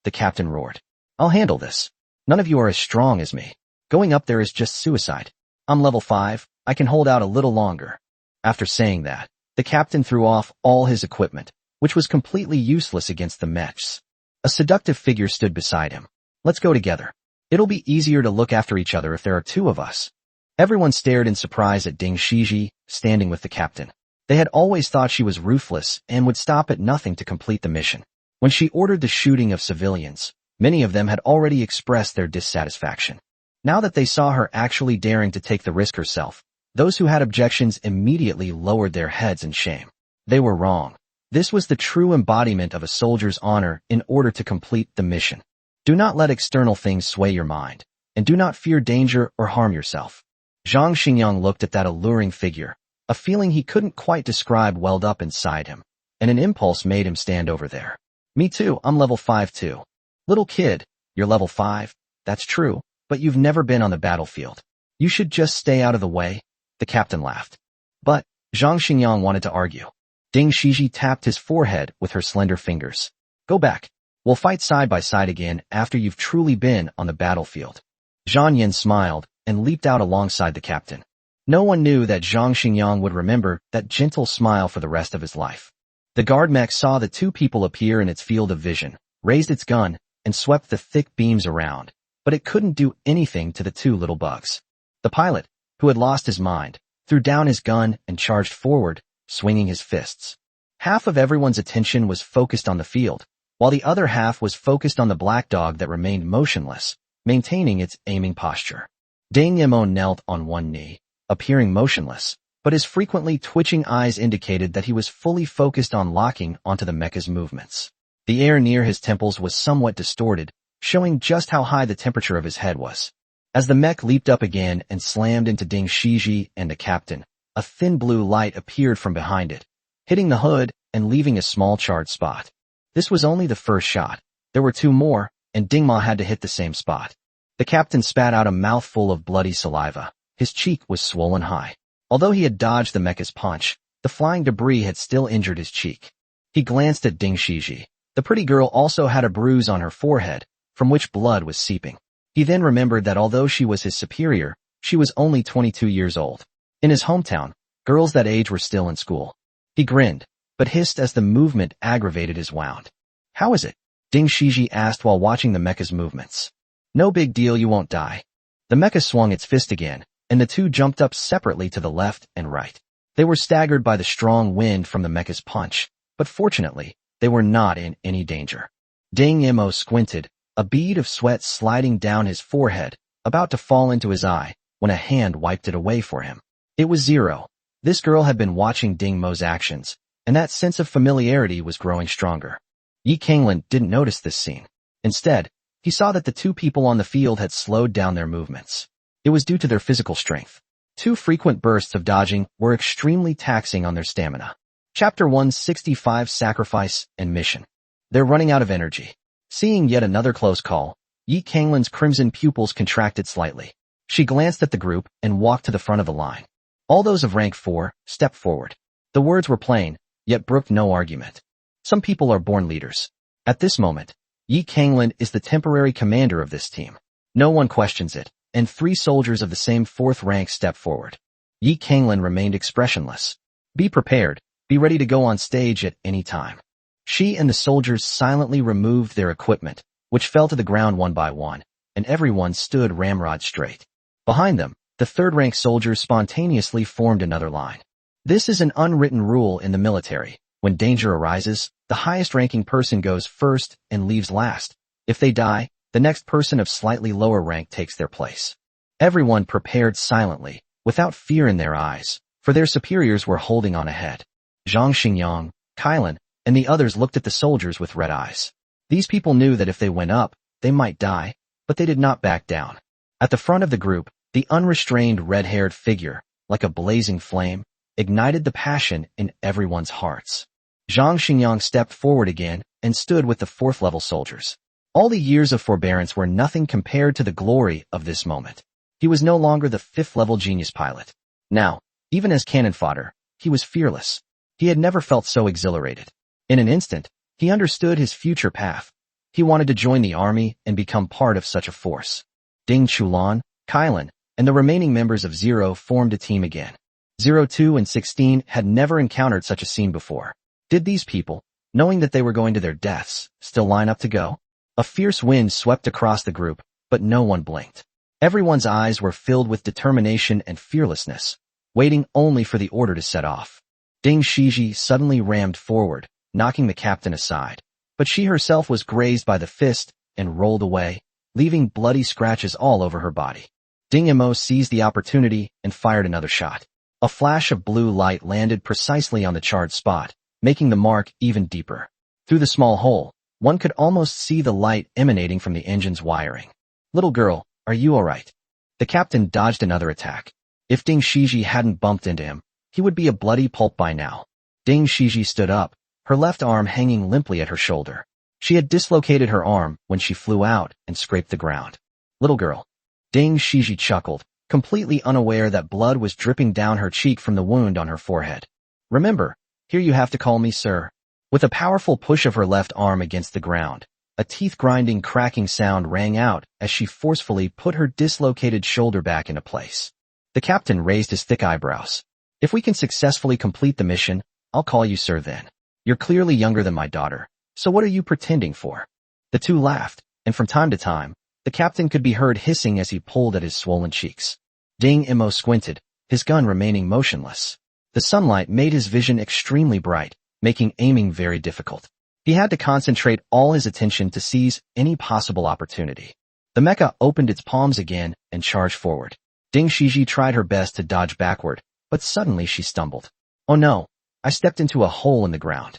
the captain roared. "I'll handle this. None of you are as strong as me. Going up there is just suicide. I'm level 5, I can hold out a little longer." After saying that, the captain threw off all his equipment, which was completely useless against the mechs. A seductive figure stood beside him. "Let's go together. It'll be easier to look after each other if there are 2 of us." Everyone stared in surprise at Ding Shiji, standing with the captain. They had always thought she was ruthless and would stop at nothing to complete the mission. When she ordered the shooting of civilians, many of them had already expressed their dissatisfaction. Now that they saw her actually daring to take the risk herself, those who had objections immediately lowered their heads in shame. They were wrong. This was the true embodiment of a soldier's honor in order to complete the mission. Do not let external things sway your mind, and do not fear danger or harm yourself. Zhang Xingyang looked at that alluring figure. A feeling he couldn't quite describe welled up inside him, and an impulse made him stand over there. "Me too, I'm level 5 too." "Little kid, you're level 5, that's true, but you've never been on the battlefield. You should just stay out of the way," the captain laughed. But Zhang Xingyang wanted to argue. Ding Shiji tapped his forehead with her slender fingers. "Go back. We'll fight side by side again after you've truly been on the battlefield." Zhang Yin smiled and leaped out alongside the captain. No one knew that Zhang Xingyang would remember that gentle smile for the rest of his life. The guard mech saw the 2 people appear in its field of vision, raised its gun, and swept the thick beams around, but it couldn't do anything to the 2 little bugs. The pilot, who had lost his mind, threw down his gun and charged forward, swinging his fists. Half of everyone's attention was focused on the field, while the other half was focused on the black dog that remained motionless, maintaining its aiming posture. Ding Mo knelt on one knee, appearing motionless, but his frequently twitching eyes indicated that he was fully focused on locking onto the mecha's movements. The air near his temples was somewhat distorted, showing just how high the temperature of his head was. As the mech leaped up again and slammed into Ding Shiji and the captain, a thin blue light appeared from behind it, hitting the hood and leaving a small charred spot. This was only the first shot. There were 2 more, and Ding Ma had to hit the same spot. The captain spat out a mouthful of bloody saliva. His cheek was swollen high. Although he had dodged the mecha's punch, the flying debris had still injured his cheek. He glanced at Ding Shiji. The pretty girl also had a bruise on her forehead, from which blood was seeping. He then remembered that although she was his superior, she was only 22 years old. In his hometown, girls that age were still in school. He grinned, but hissed as the movement aggravated his wound. "How is it?" Ding Shiji asked while watching the mecha's movements. "No big deal, you won't die." The mecha swung its fist again, and the 2 jumped up separately to the left and right. They were staggered by the strong wind from the mecha's punch, but fortunately, they were not in any danger. Ding Mo squinted, a bead of sweat sliding down his forehead, about to fall into his eye, when a hand wiped it away for him. It was Zero. This girl had been watching Ding Mo's actions, and that sense of familiarity was growing stronger. Yi Kanglin didn't notice this scene. Instead, he saw that the 2 people on the field had slowed down their movements. It was due to their physical strength. Too frequent bursts of dodging were extremely taxing on their stamina. Chapter 165 Sacrifice and Mission. They're running out of energy. Seeing yet another close call, Yi Kanglin's crimson pupils contracted slightly. She glanced at the group and walked to the front of the line. All those of rank 4, step forward. The words were plain, yet brooked no argument. Some people are born leaders. At this moment, Yi Kanglin is the temporary commander of this team. No one questions it, and 3 soldiers of the same 4th rank step forward. Yi Kanglin remained expressionless. Be prepared, be ready to go on stage at any time. She and the soldiers silently removed their equipment, which fell to the ground one by one, and everyone stood ramrod straight. Behind them, the 3rd rank soldiers spontaneously formed another line. This is an unwritten rule in the military. When danger arises, the highest ranking person goes first and leaves last. If they die, the next person of slightly lower rank takes their place. Everyone prepared silently, without fear in their eyes, for their superiors were holding on ahead. Zhang Xingyang, Kailin, and the others looked at the soldiers with red eyes. These people knew that if they went up, they might die, but they did not back down. At the front of the group, the unrestrained red-haired figure, like a blazing flame, ignited the passion in everyone's hearts. Zhang Xingyang stepped forward again and stood with the 4th level soldiers. All the years of forbearance were nothing compared to the glory of this moment. He was no longer the 5th level genius pilot. Now, even as cannon fodder, he was fearless. He had never felt so exhilarated. In an instant, he understood his future path. He wanted to join the army and become part of such a force. Ding Chulan, Kailin, and the remaining members of Zero formed a team again. 02 and 16 had never encountered such a scene before. Did these people, knowing that they were going to their deaths, still line up to go? A fierce wind swept across the group, but no one blinked. Everyone's eyes were filled with determination and fearlessness, waiting only for the order to set off. Ding Shiji suddenly rammed forward, knocking the captain aside, but she herself was grazed by the fist and rolled away, leaving bloody scratches all over her body. Ding Imo seized the opportunity and fired another shot. A flash of blue light landed precisely on the charred spot, making the mark even deeper. Through the small hole, one could almost see the light emanating from the engine's wiring. Little girl, are you alright? The captain dodged another attack. If Ding Shiji hadn't bumped into him, he would be a bloody pulp by now. Ding Shiji stood up, her left arm hanging limply at her shoulder. She had dislocated her arm when she flew out and scraped the ground. Little girl. Ding Shiji chuckled, completely unaware that blood was dripping down her cheek from the wound on her forehead. Remember, here you have to call me sir. With a powerful push of her left arm against the ground, a teeth-grinding cracking sound rang out as she forcefully put her dislocated shoulder back into place. The captain raised his thick eyebrows. If we can successfully complete the mission, I'll call you sir then. You're clearly younger than my daughter, so what are you pretending for? The two laughed, and from time to time, the captain could be heard hissing as he pulled at his swollen cheeks. Ding Imo squinted, his gun remaining motionless. The sunlight made his vision extremely bright, making aiming very difficult. He had to concentrate all his attention to seize any possible opportunity. The mecha opened its palms again and charged forward. Ding Shiji tried her best to dodge backward, but suddenly she stumbled. Oh no, I stepped into a hole in the ground.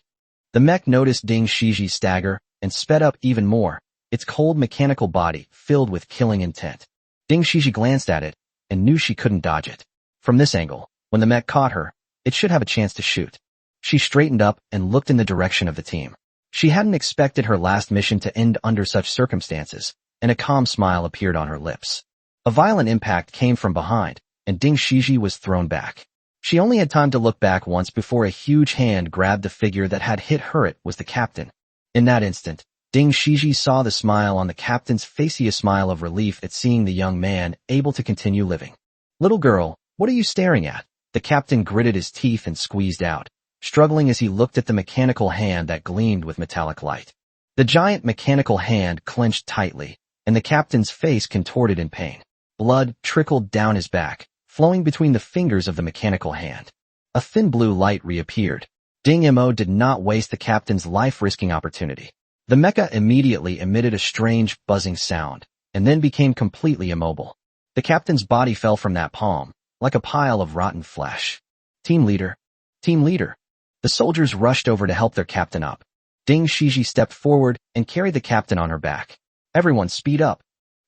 The mech noticed Ding Shiji stagger and sped up even more, its cold mechanical body filled with killing intent. Ding Shiji glanced at it and knew she couldn't dodge it. From this angle, when the mech caught her, it should have a chance to shoot. She straightened up and looked in the direction of the team. She hadn't expected her last mission to end under such circumstances, and a calm smile appeared on her lips. A violent impact came from behind, and Ding Shiji was thrown back. She only had time to look back once before a huge hand grabbed the figure that had hit her. It was the captain. In that instant, Ding Shiji saw the smile on the captain's face, a smile of relief at seeing the young man able to continue living. Little girl, what are you staring at? The captain gritted his teeth and squeezed out, struggling as he looked at the mechanical hand that gleamed with metallic light. The giant mechanical hand clenched tightly, and the captain's face contorted in pain. Blood trickled down his back, flowing between the fingers of the mechanical hand. A thin blue light reappeared. Ding Mo did not waste the captain's life-risking opportunity. The mecha immediately emitted a strange, buzzing sound, and then became completely immobile. The captain's body fell from that palm, like a pile of rotten flesh. Team leader. Team leader. The soldiers rushed over to help their captain up. Ding Shiji stepped forward and carried the captain on her back. Everyone speed up.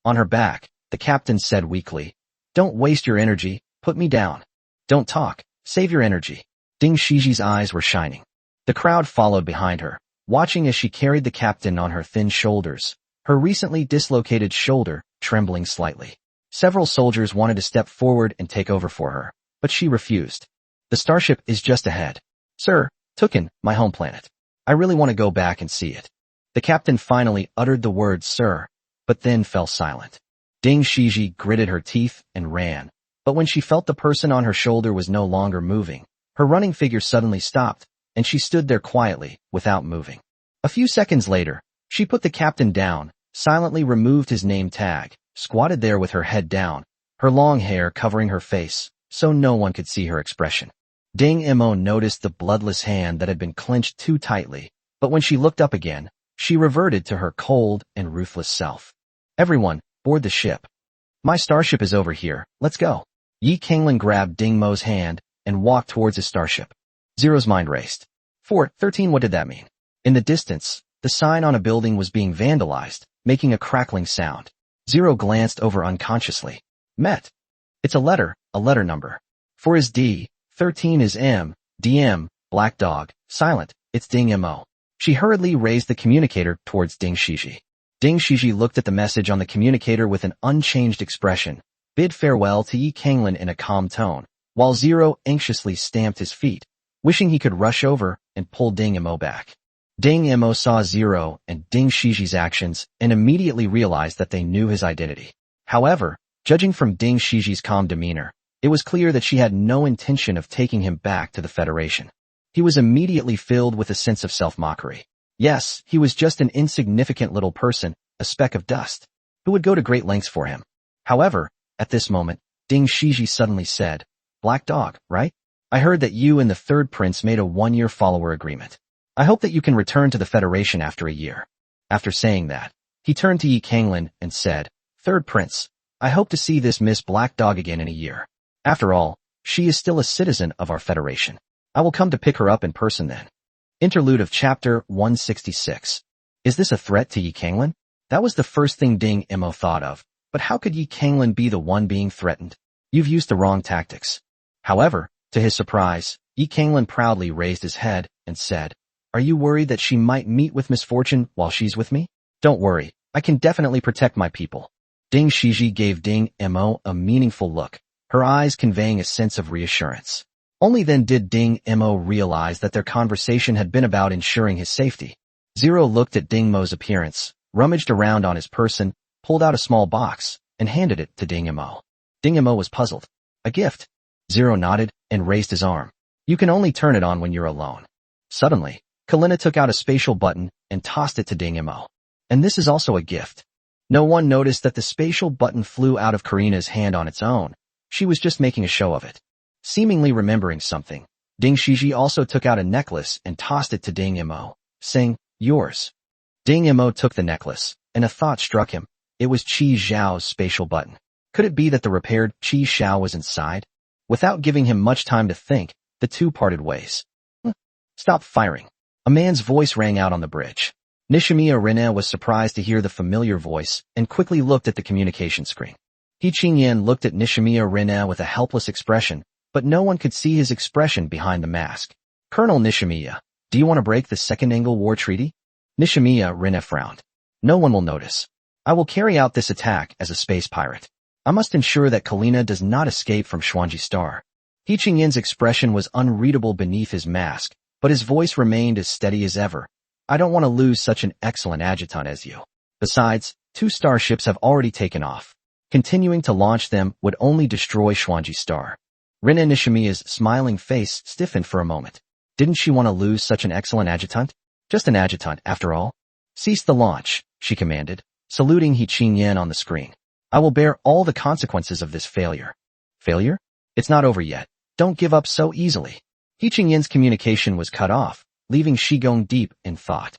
On her back, the captain said weakly, don't waste your energy, Put me down. Don't talk. Save your energy. Ding Shiji's eyes were shining. The crowd followed behind her, watching as she carried the captain on her thin shoulders, her recently dislocated shoulder trembling slightly. Several soldiers wanted to step forward and take over for her, but she refused. The starship is just ahead. Sir, Tukin, my home planet. I really want to go back and see it. The captain finally uttered the words sir, but then fell silent. Ding Shiji gritted her teeth and ran, but when she felt the person on her shoulder was no longer moving, her running figure suddenly stopped, and she stood there quietly, without moving. A few seconds later, she put the captain down, silently removed his name tag, squatted there with her head down, her long hair covering her face, so no one could see her expression. Ding Mo noticed the bloodless hand that had been clenched too tightly, but when she looked up again, she reverted to her cold and ruthless self. Everyone, board the ship. My starship is over here, let's go. Yi Kanglin grabbed Ding Mo's hand and walked towards his starship. Zero's mind raced. 4:13 What did that mean? In the distance, the sign on a building was being vandalized, making a crackling sound. Zero glanced over unconsciously. Met. It's a letter number. 4 is D, 13 is M, DM, Black Dog, silent, it's Ding Mo. She hurriedly raised the communicator towards Ding Shiji. Ding Shiji looked at the message on the communicator with an unchanged expression, bid farewell to Yi Kanglin in a calm tone, while Zero anxiously stamped his feet, wishing he could rush over and pull Ding Mo back. Ding Mo saw Zero and Ding Shiji's actions and immediately realized that they knew his identity. However, judging from Ding Shiji's calm demeanor, it was clear that she had no intention of taking him back to the Federation. He was immediately filled with a sense of self-mockery. Yes, he was just an insignificant little person, a speck of dust, who would go to great lengths for him. However, at this moment, Ding Shiji suddenly said, Black Dog, right? I heard that you and the third prince made a 1-year follower agreement. I hope that you can return to the Federation after a year. After saying that, he turned to Yi Kanglin and said, Third prince, I hope to see this Miss Black Dog again in a year. After all, she is still a citizen of our Federation. I will come to pick her up in person then. Interlude of Chapter 166. Is this a threat to Yi Kanglin? That was the first thing Ding Mo thought of, but how could Yi Kanglin be the one being threatened? You've used the wrong tactics. However, to his surprise, Yi Kanglin proudly raised his head and said, Are you worried that she might meet with misfortune while she's with me? Don't worry, I can definitely protect my people. Ding Shiji gave Ding Mo a meaningful look, her eyes conveying a sense of reassurance. Only then did Ding Mo realize that their conversation had been about ensuring his safety. Zero looked at Ding Mo's appearance, rummaged around on his person, pulled out a small box, and handed it to Ding Mo. Ding Mo was puzzled. A gift? Zero nodded and raised his arm. You can only turn it on when you're alone. Suddenly, Kalina took out a spatial button and tossed it to Ding Mo. And this is also a gift. No one noticed that the spatial button flew out of Karina's hand on its own. She was just making a show of it. Seemingly remembering something, Ding Shiji also took out a necklace and tossed it to Ding Mo, saying, Yours. Ding Mo took the necklace, and a thought struck him. It was Qi Zhao's spatial button. Could it be that the repaired Qi Zhao was inside? Without giving him much time to think, the two parted ways. Stop firing. A man's voice rang out on the bridge. Nishimiya Rina was surprised to hear the familiar voice and quickly looked at the communication screen. He Qingyan looked at Nishimiya Rina with a helpless expression, but no one could see his expression behind the mask. Colonel Nishimiya, do you want to break the Second Angle War Treaty? Nishimiya Rina frowned. No one will notice. I will carry out this attack as a space pirate. I must ensure that Kalina does not escape from Xuanji Star. He Qingyan's expression was unreadable beneath his mask, but his voice remained as steady as ever. I don't want to lose such an excellent adjutant as you. Besides, 2 starships have already taken off. Continuing to launch them would only destroy Xuanji Star. Rina Nishimiya's smiling face stiffened for a moment. Didn't she want to lose such an excellent adjutant? Just an adjutant, after all. Cease the launch, she commanded, saluting He Qingyan on the screen. I will bear all the consequences of this failure. Failure? It's not over yet. Don't give up so easily. He Qingyan's communication was cut off, leaving Shigong deep in thought.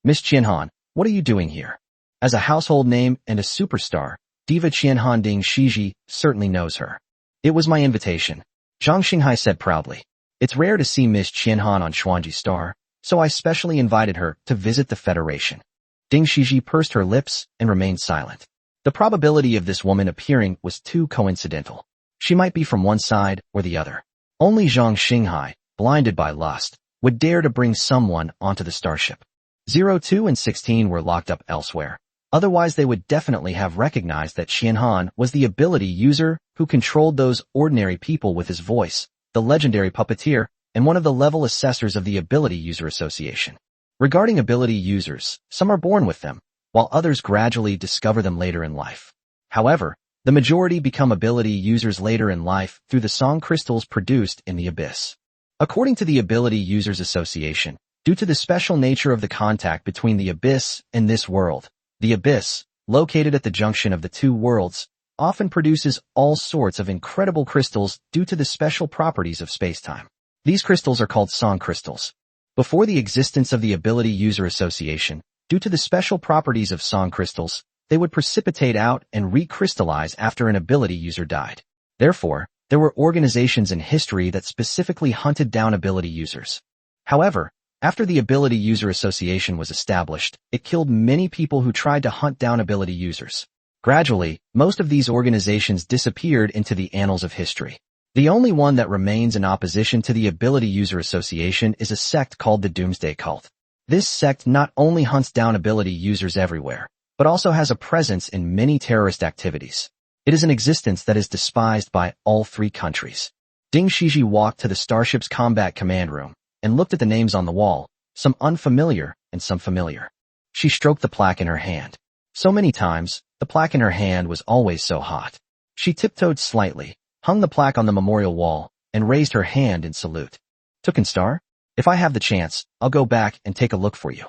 Miss Qianhan, what are you doing here? As a household name and a superstar, Diva Qianhan Ding Shiji certainly knows her. It was my invitation, Zhang Xinghai said proudly. It's rare to see Miss Qianhan on Xuanji Star, so I specially invited her to visit the Federation. Ding Shiji pursed her lips and remained silent. The probability of this woman appearing was too coincidental. She might be from one side or the other. Only Zhang Xinghai, blinded by lust, would dare to bring someone onto the starship. 02 and 16 were locked up elsewhere. Otherwise they would definitely have recognized that Xianhan was the ability user who controlled those ordinary people with his voice, the legendary puppeteer, and one of the level assessors of the Ability User Association. Regarding ability users, some are born with them, while others gradually discover them later in life. However, the majority become ability users later in life through the song crystals produced in the abyss. According to the Ability Users Association, due to the special nature of the contact between the abyss and this world, the abyss, located at the junction of the two worlds, often produces all sorts of incredible crystals due to the special properties of spacetime. These crystals are called song crystals. Before the existence of the Ability User Association, due to the special properties of song crystals, they would precipitate out and recrystallize after an ability user died. Therefore, there were organizations in history that specifically hunted down ability users. However, after the Ability User Association was established, it killed many people who tried to hunt down ability users. Gradually, most of these organizations disappeared into the annals of history. The only one that remains in opposition to the Ability User Association is a sect called the Doomsday Cult. This sect not only hunts down ability users everywhere, but also has a presence in many terrorist activities. It is an existence that is despised by all three countries. Ding Shiji walked to the starship's combat command room and looked at the names on the wall, some unfamiliar and some familiar. She stroked the plaque in her hand. So many times, the plaque in her hand was always so hot. She tiptoed slightly, hung the plaque on the memorial wall, and raised her hand in salute. Tuken Star? If I have the chance, I'll go back and take a look for you.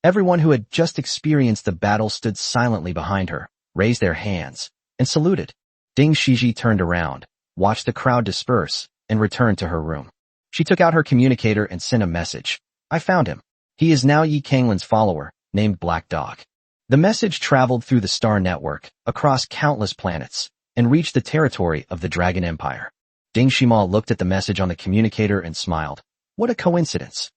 Everyone who had just experienced the battle stood silently behind her, raised their hands, and saluted. Ding Shiji turned around, watched the crowd disperse, and returned to her room. She took out her communicator and sent a message. I found him. He is now Yi Kanglin's follower, named Black Dog. The message traveled through the star network, across countless planets, and reached the territory of the Dragon Empire. Ding Shima looked at the message on the communicator and smiled. What a coincidence.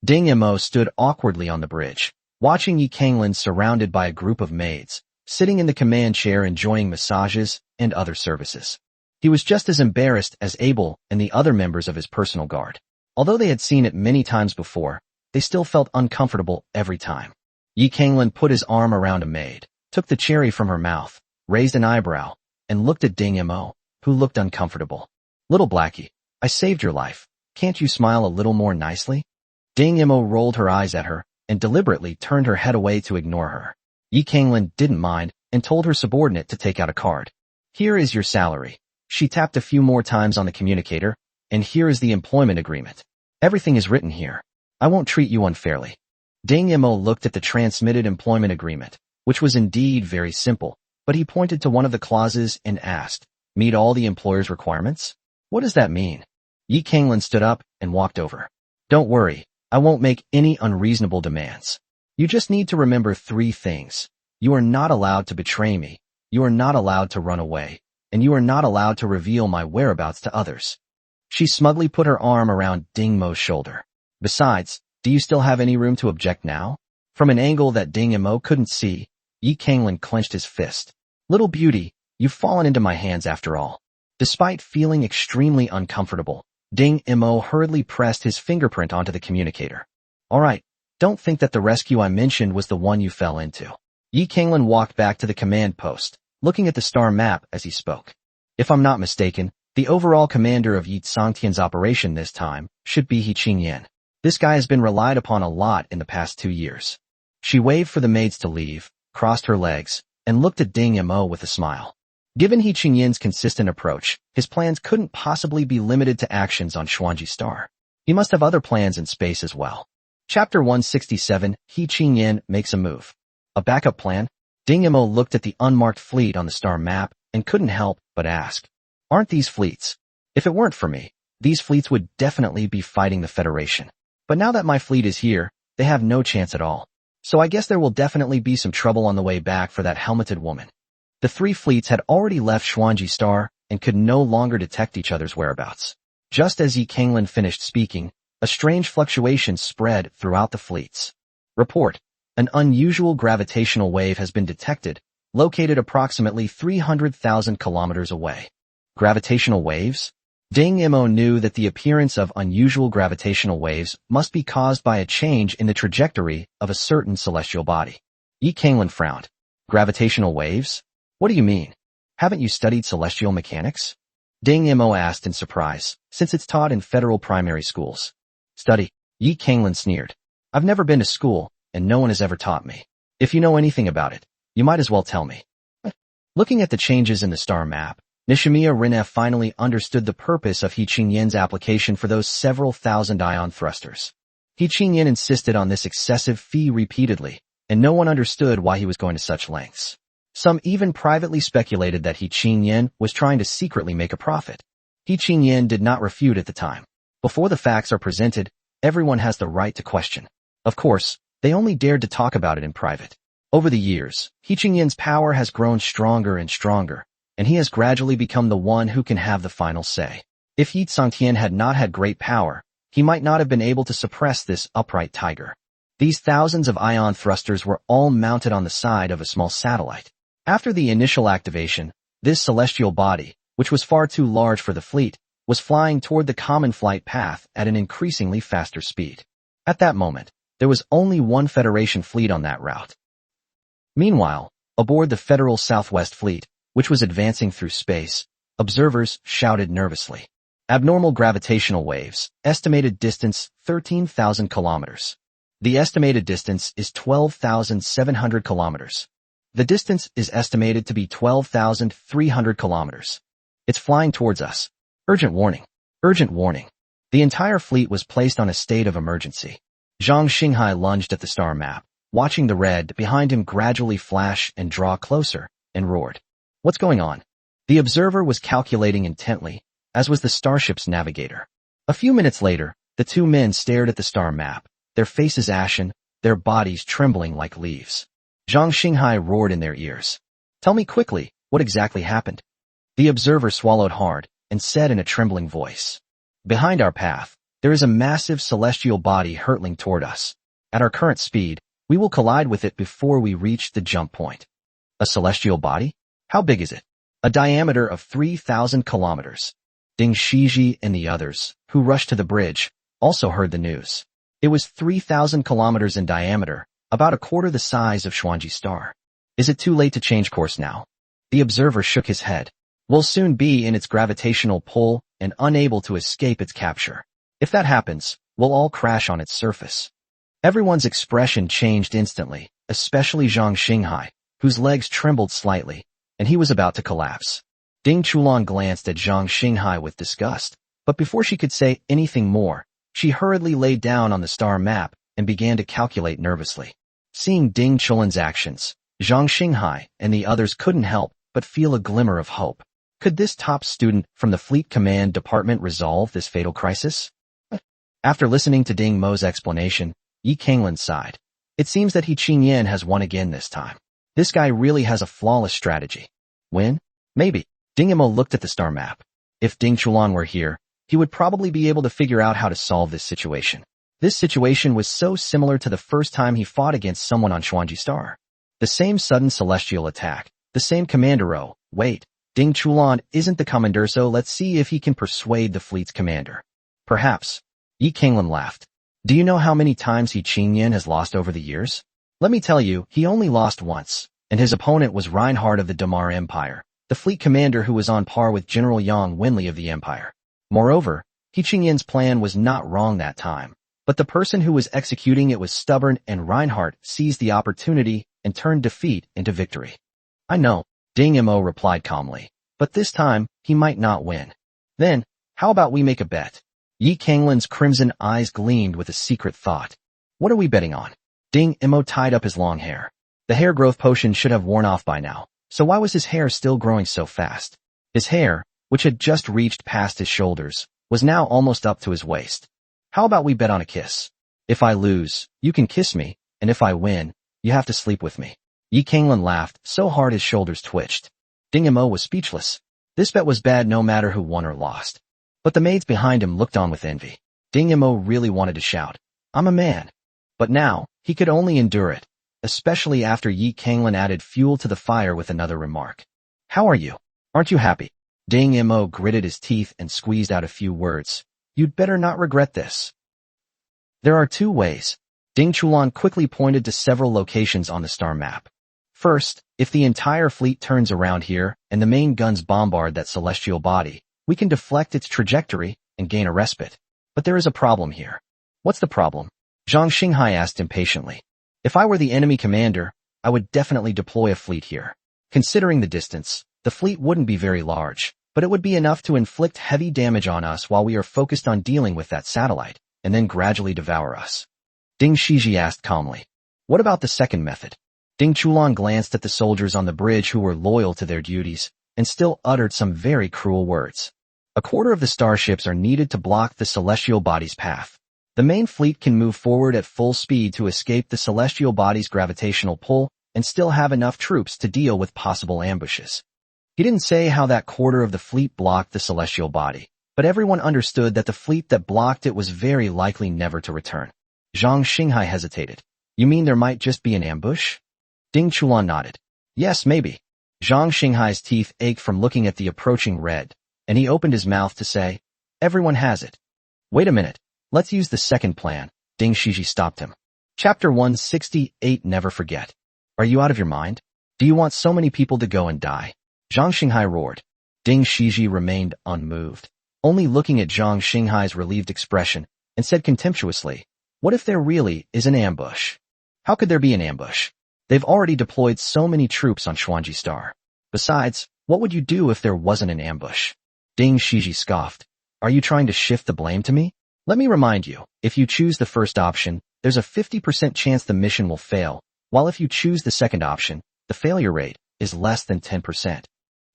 Ding Mo stood awkwardly on the bridge, watching Yi Kanglin surrounded by a group of maids, sitting in the command chair enjoying massages and other services. He was just as embarrassed as Abel and the other members of his personal guard. Although they had seen it many times before, they still felt uncomfortable every time. Yi Kanglin put his arm around a maid, took the cherry from her mouth, raised an eyebrow, and looked at Ding Mo, who looked uncomfortable. Little Blackie, I saved your life. Can't you smile a little more nicely? Ding Mo rolled her eyes at her and deliberately turned her head away to ignore her. Yi Kanglin didn't mind and told her subordinate to take out a card. Here is your salary. She tapped a few more times on the communicator, and here is the employment agreement. Everything is written here. I won't treat you unfairly. Ding Mo looked at the transmitted employment agreement, which was indeed very simple, but he pointed to one of the clauses and asked, meet all the employer's requirements? What does that mean? Yi Kanglin stood up and walked over. Don't worry, I won't make any unreasonable demands. You just need to remember 3 things. You are not allowed to betray me, you are not allowed to run away, and you are not allowed to reveal my whereabouts to others. She smugly put her arm around Ding Mo's shoulder. Besides, do you still have any room to object now? From an angle that Ding Mo couldn't see, Yi Kanglin clenched his fist. Little beauty, you've fallen into my hands after all. Despite feeling extremely uncomfortable, Ding Mo hurriedly pressed his fingerprint onto the communicator. All right, don't think that the rescue I mentioned was the one you fell into. Yi Kanglin walked back to the command post, looking at the star map as he spoke. If I'm not mistaken, the overall commander of Yi Tsangtian's operation this time should be He Qingyan. This guy has been relied upon a lot in the past 2 years. She waved for the maids to leave, crossed her legs, and looked at Ding Mo with a smile. Given He Qingyan's consistent approach, his plans couldn't possibly be limited to actions on Xuanji Star. He must have other plans in space as well. Chapter 167, He Qingyan makes a move. A backup plan? Ding Mo looked at the unmarked fleet on the star map and couldn't help but ask. Aren't these fleets? If it weren't for me, these fleets would definitely be fighting the Federation. But now that my fleet is here, they have no chance at all. So I guess there will definitely be some trouble on the way back for that helmeted woman. The 3 fleets had already left Xuanji Star and could no longer detect each other's whereabouts. Just as Yi Kanglin finished speaking, a strange fluctuation spread throughout the fleets. Report. An unusual gravitational wave has been detected, located approximately 300,000 kilometers away. Gravitational waves? Ding Mo knew that the appearance of unusual gravitational waves must be caused by a change in the trajectory of a certain celestial body. Yi Kanglin frowned. Gravitational waves? What do you mean? Haven't you studied celestial mechanics? Ding Mo asked in surprise, since it's taught in federal primary schools. Study? Yi Kanglin sneered. I've never been to school, and no one has ever taught me. If you know anything about it, you might as well tell me. Looking at the changes in the star map, Nishimiya Rinne finally understood the purpose of He Qingyan's application for those several thousand ion thrusters. He Qingyan insisted on this excessive fee repeatedly, and no one understood why he was going to such lengths. Some even privately speculated that He Qingyan was trying to secretly make a profit. He Qingyan did not refute at the time. Before the facts are presented, everyone has the right to question. Of course, they only dared to talk about it in private. Over the years, He Qingyan's power has grown stronger and stronger, and he has gradually become the one who can have the final say. If Yi Tsangtian had not had great power, he might not have been able to suppress this upright tiger. These thousands of ion thrusters were all mounted on the side of a small satellite. After the initial activation, this celestial body, which was far too large for the fleet, was flying toward the common flight path at an increasingly faster speed. At that moment, there was only one Federation fleet on that route. Meanwhile, aboard the Federal Southwest Fleet, which was advancing through space, observers shouted nervously. Abnormal gravitational waves, estimated distance 13,000 kilometers. The estimated distance is 12,700 kilometers. The distance is estimated to be 12,300 kilometers. It's flying towards us. Urgent warning. Urgent warning. The entire fleet was placed on a state of emergency. Zhang Xinghai lunged at the star map, watching the red behind him gradually flash and draw closer, and roared. What's going on? The observer was calculating intently, as was the starship's navigator. A few minutes later, the two men stared at the star map, their faces ashen, their bodies trembling like leaves. Zhang Xinghai roared in their ears. Tell me quickly, what exactly happened? The observer swallowed hard, and said in a trembling voice. Behind our path, there is a massive celestial body hurtling toward us. At our current speed, we will collide with it before we reach the jump point. A celestial body? How big is it? A diameter of 3,000 kilometers. Ding Shiji and the others, who rushed to the bridge, also heard the news. It was 3,000 kilometers in diameter, about a quarter the size of Xuanji Star. Is it too late to change course now? The observer shook his head. We'll soon be in its gravitational pull and unable to escape its capture. If that happens, we'll all crash on its surface. Everyone's expression changed instantly, especially Zhang Xinghai, whose legs trembled slightly, and he was about to collapse. Ding Chulan glanced at Zhang Xinghai with disgust, but before she could say anything more, she hurriedly laid down on the star map and began to calculate nervously. Seeing Ding Chulan's actions, Zhang Xinghai and the others couldn't help but feel a glimmer of hope. Could this top student from the Fleet Command Department resolve this fatal crisis? After listening to Ding Mo's explanation, Yi Kanglin sighed. It seems that He Qingyan has won again this time. This guy really has a flawless strategy. Win? Maybe. Ding Mo looked at the star map. If Ding Chulan were here, he would probably be able to figure out how to solve this situation. This situation was so similar to the first time he fought against someone on Xuanji Star. The same sudden celestial attack, the same commandero. Wait, Ding Chulan isn't the commander, so let's see if he can persuade the fleet's commander. Perhaps. Yi Kanglin laughed. Do you know how many times He Qingyan has lost over the years? Let me tell you, he only lost once, and his opponent was Reinhard of the Damar Empire, the fleet commander who was on par with General Yang Wenli of the Empire. Moreover, He Qingyan's plan was not wrong that time, but the person who was executing it was stubborn, and Reinhard seized the opportunity and turned defeat into victory. I know, Ding Mo replied calmly, but this time, he might not win. Then, how about we make a bet? Yi Kanglin's crimson eyes gleamed with a secret thought. What are we betting on? Ding Mo tied up his long hair. The hair growth potion should have worn off by now, so why was his hair still growing so fast? His hair, which had just reached past his shoulders, was now almost up to his waist. How about we bet on a kiss? If I lose, you can kiss me, and if I win, you have to sleep with me. Yi Kanglin laughed so hard his shoulders twitched. Ding Mo was speechless. This bet was bad no matter who won or lost. But the maids behind him looked on with envy. Ding Mo really wanted to shout, I'm a man. But now, he could only endure it, especially after Yi Kanglin added fuel to the fire with another remark. How are you? Aren't you happy? Ding Mo gritted his teeth and squeezed out a few words. You'd better not regret this. There are two ways. Ding Chulan quickly pointed to several locations on the star map. First, if the entire fleet turns around here and the main guns bombard that celestial body, we can deflect its trajectory and gain a respite. But there is a problem here. What's the problem? Zhang Xinghai asked impatiently. If I were the enemy commander, I would definitely deploy a fleet here. Considering the distance, the fleet wouldn't be very large, but it would be enough to inflict heavy damage on us while we are focused on dealing with that satellite, and then gradually devour us. Ding Shiji asked calmly. What about the second method? Ding Chulan glanced at the soldiers on the bridge who were loyal to their duties, and still uttered some very cruel words. A quarter of the starships are needed to block the celestial body's path. The main fleet can move forward at full speed to escape the celestial body's gravitational pull and still have enough troops to deal with possible ambushes. He didn't say how that quarter of the fleet blocked the celestial body, but everyone understood that the fleet that blocked it was very likely never to return. Zhang Xinghai hesitated. You mean there might just be an ambush? Ding Chulan nodded. Yes, maybe. Zhang Xinghai's teeth ached from looking at the approaching red, and he opened his mouth to say, everyone has it. Wait a minute. Let's use the second plan. Ding Shiji stopped him. Chapter 168 Never Forget. Are you out of your mind? Do you want so many people to go and die? Zhang Xinghai roared. Ding Shiji remained unmoved, only looking at Zhang Xinghai's relieved expression, and said contemptuously, what if there really is an ambush? How could there be an ambush? They've already deployed so many troops on Xuanji Star. Besides, what would you do if there wasn't an ambush? Ding Shiji scoffed. Are you trying to shift the blame to me? Let me remind you, if you choose the first option, there's a 50% chance the mission will fail, while if you choose the second option, the failure rate is less than 10%.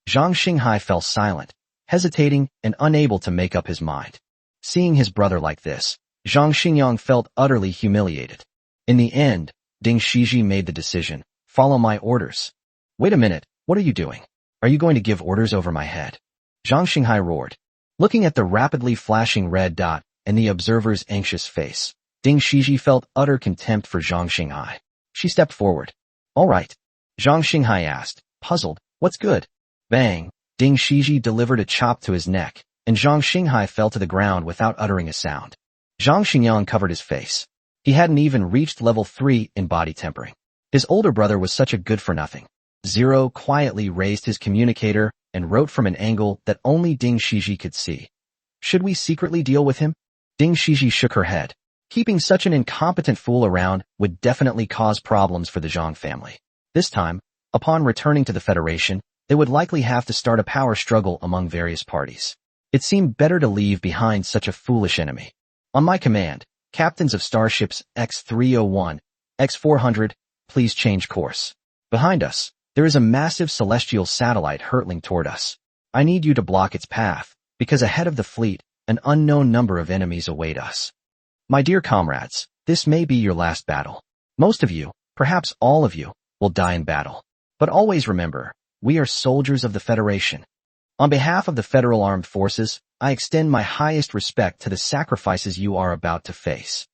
Zhang Xinghai fell silent, hesitating and unable to make up his mind. Seeing his brother like this, Zhang Xingyang felt utterly humiliated. In the end, Ding Shiji made the decision. Follow my orders. Wait a minute, what are you doing? Are you going to give orders over my head? Zhang Xinghai roared. Looking at the rapidly flashing red dot and the observer's anxious face, Ding Shiji felt utter contempt for Zhang Xinghai. She stepped forward. All right. Zhang Xinghai asked, puzzled, what's good? Bang! Ding Shiji delivered a chop to his neck, and Zhang Xinghai fell to the ground without uttering a sound. Zhang Xingyang covered his face. He hadn't even reached level 3 in body tempering. His older brother was such a good-for-nothing. Zero quietly raised his communicator and wrote from an angle that only Ding Shiji could see. Should we secretly deal with him? Ding Shiji shook her head. Keeping such an incompetent fool around would definitely cause problems for the Zhang family. This time, upon returning to the Federation, they would likely have to start a power struggle among various parties. It seemed better to leave behind such a foolish enemy. On my command, captains of starships X-301, X-400, please change course. Behind us, there is a massive celestial satellite hurtling toward us. I need you to block its path, because ahead of the fleet, an unknown number of enemies await us. My dear comrades, this may be your last battle. Most of you, perhaps all of you, will die in battle. But always remember, we are soldiers of the Federation. On behalf of the Federal Armed Forces, I extend my highest respect to the sacrifices you are about to face.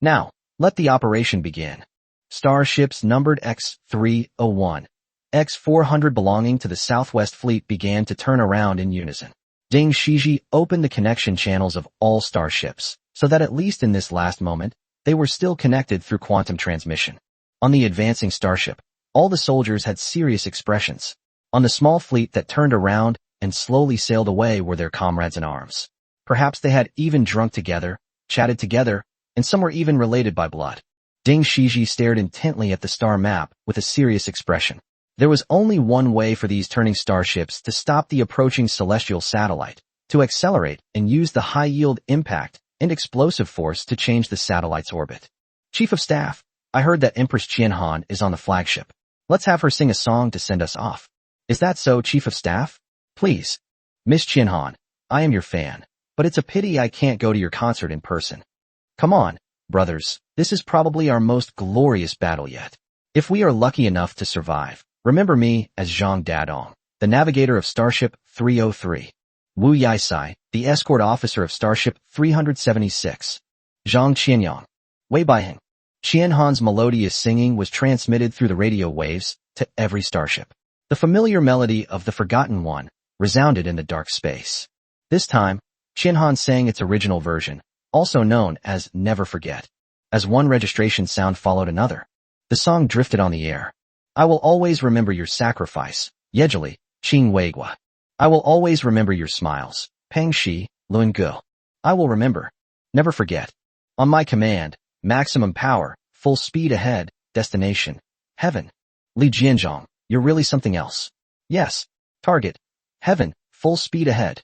Now, let the operation begin. Starships numbered X-301, X-400 belonging to the Southwest Fleet began to turn around in unison. Ding Shiji opened the connection channels of all starships, so that at least in this last moment, they were still connected through quantum transmission. On the advancing starship, all the soldiers had serious expressions. On the small fleet that turned around and slowly sailed away were their comrades in arms. Perhaps they had even drunk together, chatted together, and some were even related by blood. Ding Shiji stared intently at the star map with a serious expression. There was only one way for these turning starships to stop the approaching celestial satellite, to accelerate and use the high-yield impact and explosive force to change the satellite's orbit. Chief of Staff, I heard that Empress Qianhan is on the flagship. Let's have her sing a song to send us off. Is that so, Chief of Staff? Please. Miss Qianhan, I am your fan, but it's a pity I can't go to your concert in person. Come on, brothers, this is probably our most glorious battle yet. If we are lucky enough to survive, remember me as Zhang Dadong, the navigator of Starship 303. Wu Yaisai, the escort officer of Starship 376. Zhang Qianyang. Wei Baiheng. Qianhan's melodious singing was transmitted through the radio waves to every starship. The familiar melody of The Forgotten One resounded in the dark space. This time, Shinhan sang its original version, also known as Never Forget. As one registration sound followed another, the song drifted on the air. I will always remember your sacrifice, Yejali, Qing Weigua. I will always remember your smiles, Peng Shi, Luan Gu. I will remember. Never forget. On my command, maximum power, full speed ahead, destination, heaven. Li Jianzhong, you're really something else. Yes. Target. Heaven, full speed ahead.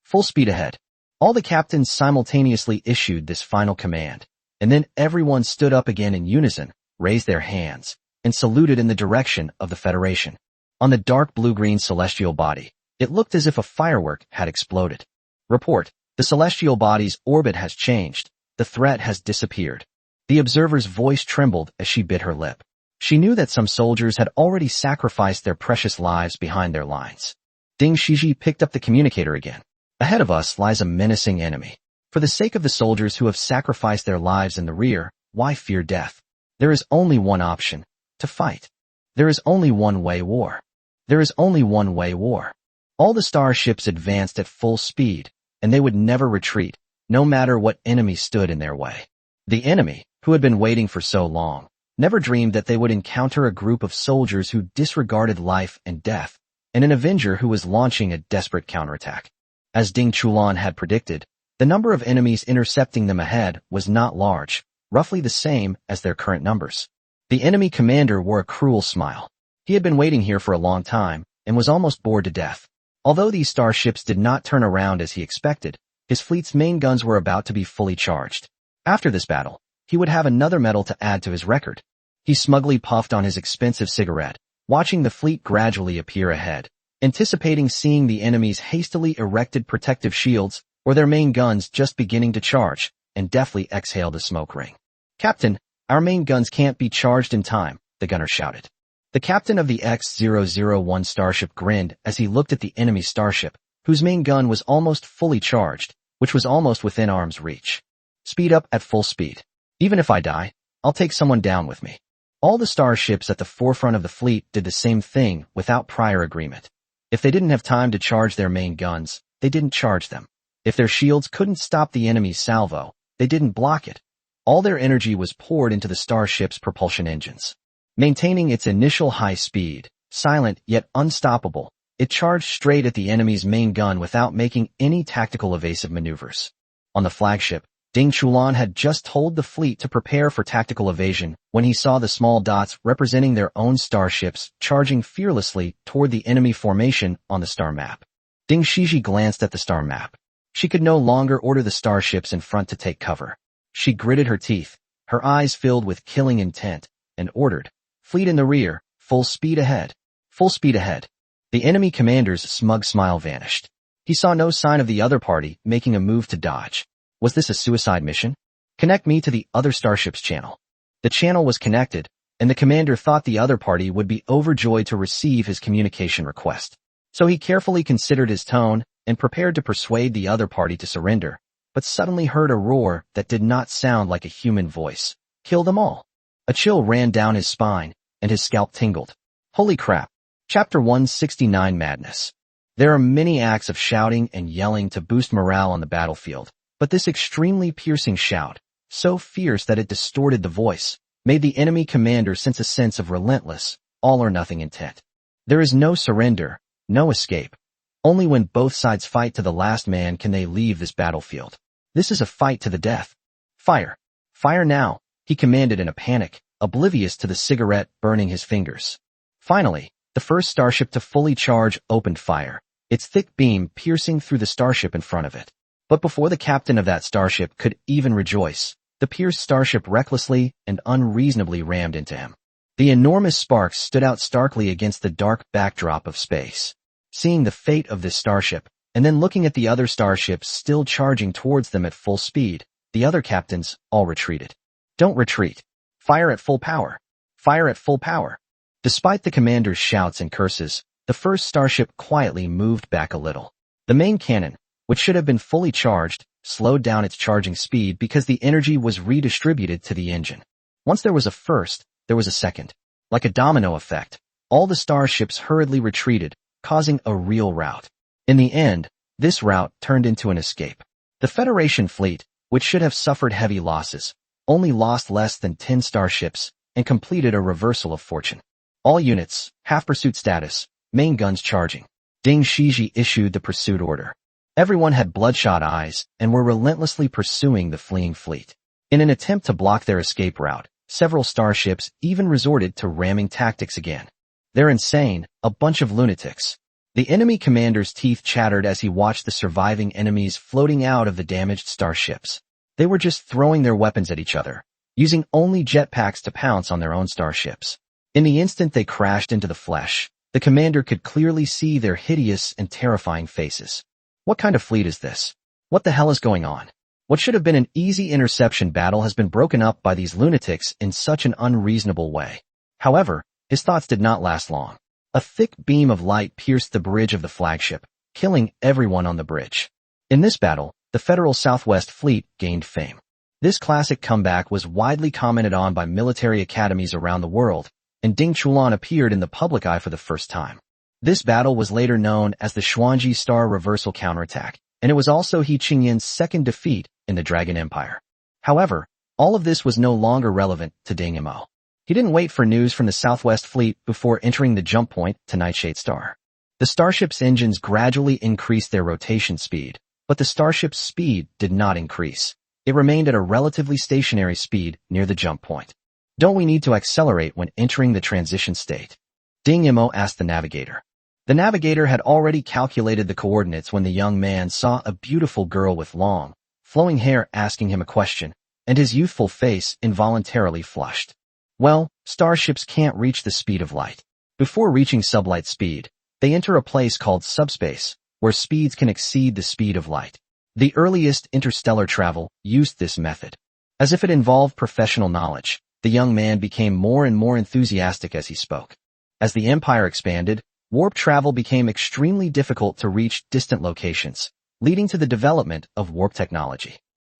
Full speed ahead. All the captains simultaneously issued this final command, and then everyone stood up again in unison, raised their hands, and saluted in the direction of the Federation. On the dark blue-green celestial body, it looked as if a firework had exploded. Report. The celestial body's orbit has changed. The threat has disappeared. The observer's voice trembled as she bit her lip. She knew that some soldiers had already sacrificed their precious lives behind their lines. Ding Shiji picked up the communicator again. Ahead of us lies a menacing enemy. For the sake of the soldiers who have sacrificed their lives in the rear, why fear death? There is only one option. To fight. There is only one way war. There is only one way war. All the starships advanced at full speed, and they would never retreat, no matter what enemy stood in their way. The enemy, who had been waiting for so long, never dreamed that they would encounter a group of soldiers who disregarded life and death, and an avenger who was launching a desperate counterattack. As Ding Chulan had predicted, the number of enemies intercepting them ahead was not large, roughly the same as their current numbers. The enemy commander wore a cruel smile. He had been waiting here for a long time, and was almost bored to death. Although these starships did not turn around as he expected, his fleet's main guns were about to be fully charged. After this battle, he would have another medal to add to his record. He smugly puffed on his expensive cigarette, watching the fleet gradually appear ahead, anticipating seeing the enemy's hastily erected protective shields or their main guns just beginning to charge, and deftly exhaled a smoke ring. Captain, our main guns can't be charged in time, the gunner shouted. The captain of the X-001 starship grinned as he looked at the enemy starship, whose main gun was almost fully charged, which was almost within arm's reach. Speed up at full speed. Even if I die, I'll take someone down with me. All the starships at the forefront of the fleet did the same thing without prior agreement. If they didn't have time to charge their main guns, they didn't charge them. If their shields couldn't stop the enemy's salvo, they didn't block it. All their energy was poured into the starship's propulsion engines. Maintaining its initial high speed, silent yet unstoppable, it charged straight at the enemy's main gun without making any tactical evasive maneuvers. On the flagship, Ding Chulan had just told the fleet to prepare for tactical evasion when he saw the small dots representing their own starships charging fearlessly toward the enemy formation on the star map. Ding Shiji glanced at the star map. She could no longer order the starships in front to take cover. She gritted her teeth, her eyes filled with killing intent, and ordered, "Fleet in the rear, full speed ahead. Full speed ahead." The enemy commander's smug smile vanished. He saw no sign of the other party making a move to dodge. Was this a suicide mission? Connect me to the other starship's channel. The channel was connected, and the commander thought the other party would be overjoyed to receive his communication request. So he carefully considered his tone and prepared to persuade the other party to surrender, but suddenly heard a roar that did not sound like a human voice. Kill them all. A chill ran down his spine, and his scalp tingled. Holy crap. Chapter 169 Madness. There are many acts of shouting and yelling to boost morale on the battlefield, but this extremely piercing shout, so fierce that it distorted the voice, made the enemy commander sense a sense of relentless, all-or-nothing intent. There is no surrender, no escape. Only when both sides fight to the last man can they leave this battlefield. This is a fight to the death. Fire. Fire now, he commanded in a panic, oblivious to the cigarette burning his fingers. Finally, the first starship to fully charge opened fire, its thick beam piercing through the starship in front of it. But before the captain of that starship could even rejoice, the pierced starship recklessly and unreasonably rammed into him. The enormous sparks stood out starkly against the dark backdrop of space. Seeing the fate of this starship, and then looking at the other starships still charging towards them at full speed, the other captains all retreated. Don't retreat. Fire at full power. Fire at full power. Despite the commander's shouts and curses, the first starship quietly moved back a little. The main cannon, which should have been fully charged, slowed down its charging speed because the energy was redistributed to the engine. Once there was a first, there was a second. Like a domino effect, all the starships hurriedly retreated, causing a real rout. In the end, this route turned into an escape. The Federation fleet, which should have suffered heavy losses, only lost less than 10 starships and completed a reversal of fortune. All units, half-pursuit status, main guns charging. Ding Shiji issued the pursuit order. Everyone had bloodshot eyes and were relentlessly pursuing the fleeing fleet. In an attempt to block their escape route, several starships even resorted to ramming tactics again. They're insane, a bunch of lunatics. The enemy commander's teeth chattered as he watched the surviving enemies floating out of the damaged starships. They were just throwing their weapons at each other, using only jetpacks to pounce on their own starships. In the instant they crashed into the flesh, the commander could clearly see their hideous and terrifying faces. What kind of fleet is this? What the hell is going on? What should have been an easy interception battle has been broken up by these lunatics in such an unreasonable way. However, his thoughts did not last long. A thick beam of light pierced the bridge of the flagship, killing everyone on the bridge. In this battle, the Federal Southwest Fleet gained fame. This classic comeback was widely commented on by military academies around the world, and Ding Chulan appeared in the public eye for the first time. This battle was later known as the Xuanji Star Reversal Counterattack, and it was also He Qingyan's second defeat in the Dragon Empire. However, all of this was no longer relevant to Ding Mo. He didn't wait for news from the Southwest Fleet before entering the jump point to Nightshade Star. The starship's engines gradually increased their rotation speed, but the starship's speed did not increase. It remained at a relatively stationary speed near the jump point. Don't we need to accelerate when entering the transition state? Ding Mo asked the navigator. The navigator had already calculated the coordinates when the young man saw a beautiful girl with long, flowing hair asking him a question, and his youthful face involuntarily flushed. Well, starships can't reach the speed of light. Before reaching sublight speed, they enter a place called subspace, where speeds can exceed the speed of light. The earliest interstellar travel used this method. As if it involved professional knowledge, the young man became more and more enthusiastic as he spoke. As the empire expanded, warp travel became extremely difficult to reach distant locations, leading to the development of warp technology.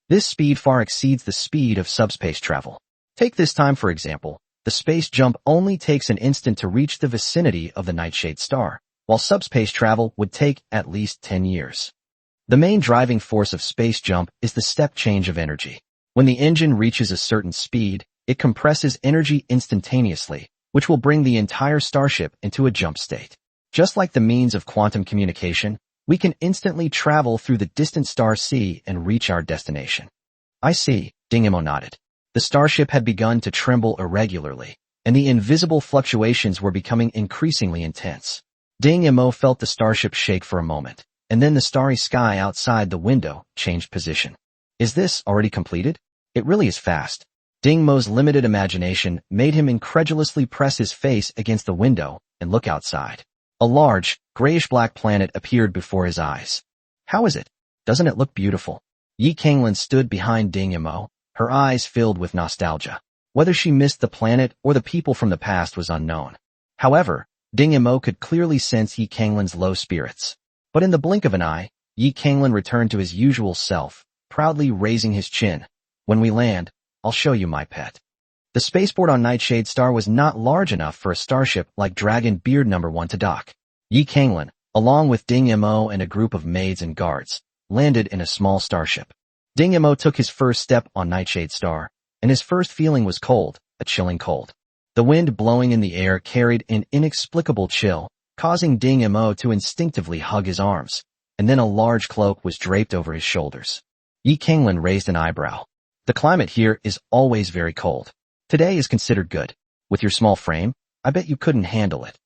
This speed far exceeds the speed of subspace travel. Take this time for example. The space jump only takes an instant to reach the vicinity of the Nightshade Star, while subspace travel would take at least 10 years. The main driving force of space jump is the step change of energy. When the engine reaches a certain speed, it compresses energy instantaneously, which will bring the entire starship into a jump state. Just like the means of quantum communication, we can instantly travel through the distant star sea and reach our destination. I see, Ding Mo nodded. The starship had begun to tremble irregularly, and the invisible fluctuations were becoming increasingly intense. Ding Mo felt the starship shake for a moment, and then the starry sky outside the window changed position. Is this already completed? It really is fast. Ding Mo's limited imagination made him incredulously press his face against the window and look outside. A large, grayish-black planet appeared before his eyes. How is it? Doesn't it look beautiful? Yi Kanglan stood behind Ding Mo, her eyes filled with nostalgia. Whether she missed the planet or the people from the past was unknown. However, Ding Mo could clearly sense Yi Kanglan's low spirits. But in the blink of an eye, Yi Kanglan returned to his usual self, proudly raising his chin. When we land, I'll show you my pet. The spaceport on Nightshade Star was not large enough for a starship like Dragon Beard No. 1 to dock. Yi Kanglan, along with Ding Mo and a group of maids and guards, landed in a small starship. Ding Mo took his first step on Nightshade Star, and his first feeling was cold, a chilling cold. The wind blowing in the air carried an inexplicable chill, causing Ding Mo to instinctively hug his arms, and then a large cloak was draped over his shoulders. Yi Kanglan raised an eyebrow. The climate here is always very cold. Today is considered good. With your small frame, I bet you couldn't handle it.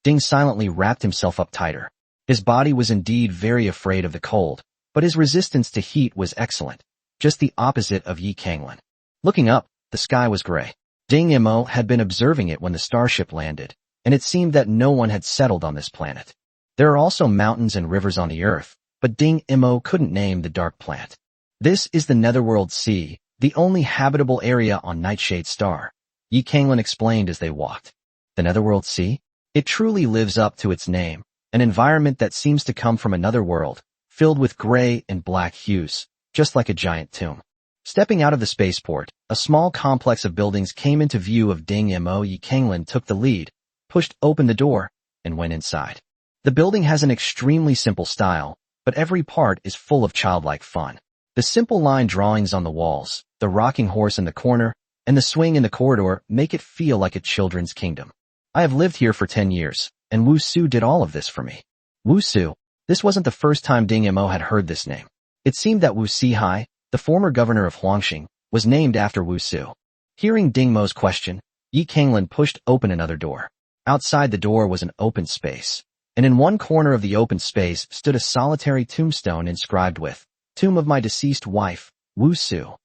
Ding silently wrapped himself up tighter. His body was indeed very afraid of the cold, but his resistance to heat was excellent, just the opposite of Yi Kanglan. Looking up, the sky was gray. Ding Mo had been observing it when the starship landed, and it seemed that no one had settled on this planet. There are also mountains and rivers on the Earth, but Ding Mo couldn't name the dark plant. This is the Netherworld Sea, the only habitable area on Nightshade Star, Yi Kanglan explained as they walked. The Netherworld Sea? It truly lives up to its name, an environment that seems to come from another world, filled with gray and black hues, just like a giant tomb. Stepping out of the spaceport, a small complex of buildings came into view of Ding Mo. Yi Kanglan took the lead, pushed open the door, and went inside. The building has an extremely simple style, but every part is full of childlike fun. The simple line drawings on the walls, the rocking horse in the corner, and the swing in the corridor make it feel like a children's kingdom. I have lived here for 10 years, and Wu Su did all of this for me. Wu Su. This wasn't the first time Ding Mo had heard this name. It seemed that Wu Sihai, the former governor of Huangxing, was named after Wu Su. Hearing Ding Mo's question, Yi Kanglin pushed open another door. Outside the door was an open space, and in one corner of the open space stood a solitary tombstone inscribed with, "Tomb of my deceased wife, Wu Su."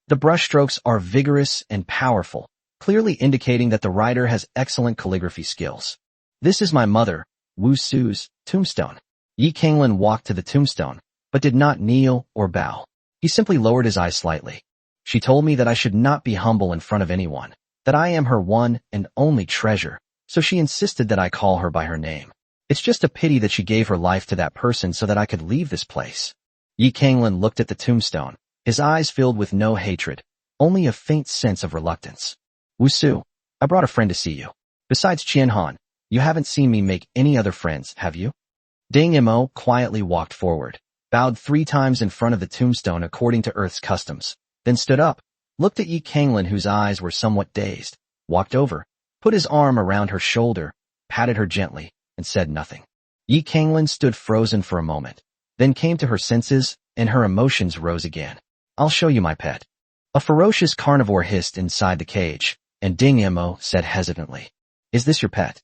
The brushstrokes are vigorous and powerful, clearly indicating that the writer has excellent calligraphy skills. "This is my mother, Wu Su's, tombstone." Yi Kanglin walked to the tombstone, but did not kneel or bow. He simply lowered his eyes slightly. "She told me that I should not be humble in front of anyone, that I am her one and only treasure, so she insisted that I call her by her name. It's just a pity that she gave her life to that person so that I could leave this place." Yi Kanglin looked at the tombstone, his eyes filled with no hatred, only a faint sense of reluctance. "Wu Su, I brought a friend to see you. Besides Qian Han, you haven't seen me make any other friends, have you?" Ding Mo quietly walked forward, bowed 3 times in front of the tombstone according to Earth's customs, then stood up, looked at Yi Kanglin whose eyes were somewhat dazed, walked over, put his arm around her shoulder, patted her gently, and said nothing. Yi Kanglin stood frozen for a moment, then came to her senses, and her emotions rose again. "I'll show you my pet." A ferocious carnivore hissed inside the cage, and Ding Mo said hesitantly, "Is this your pet?"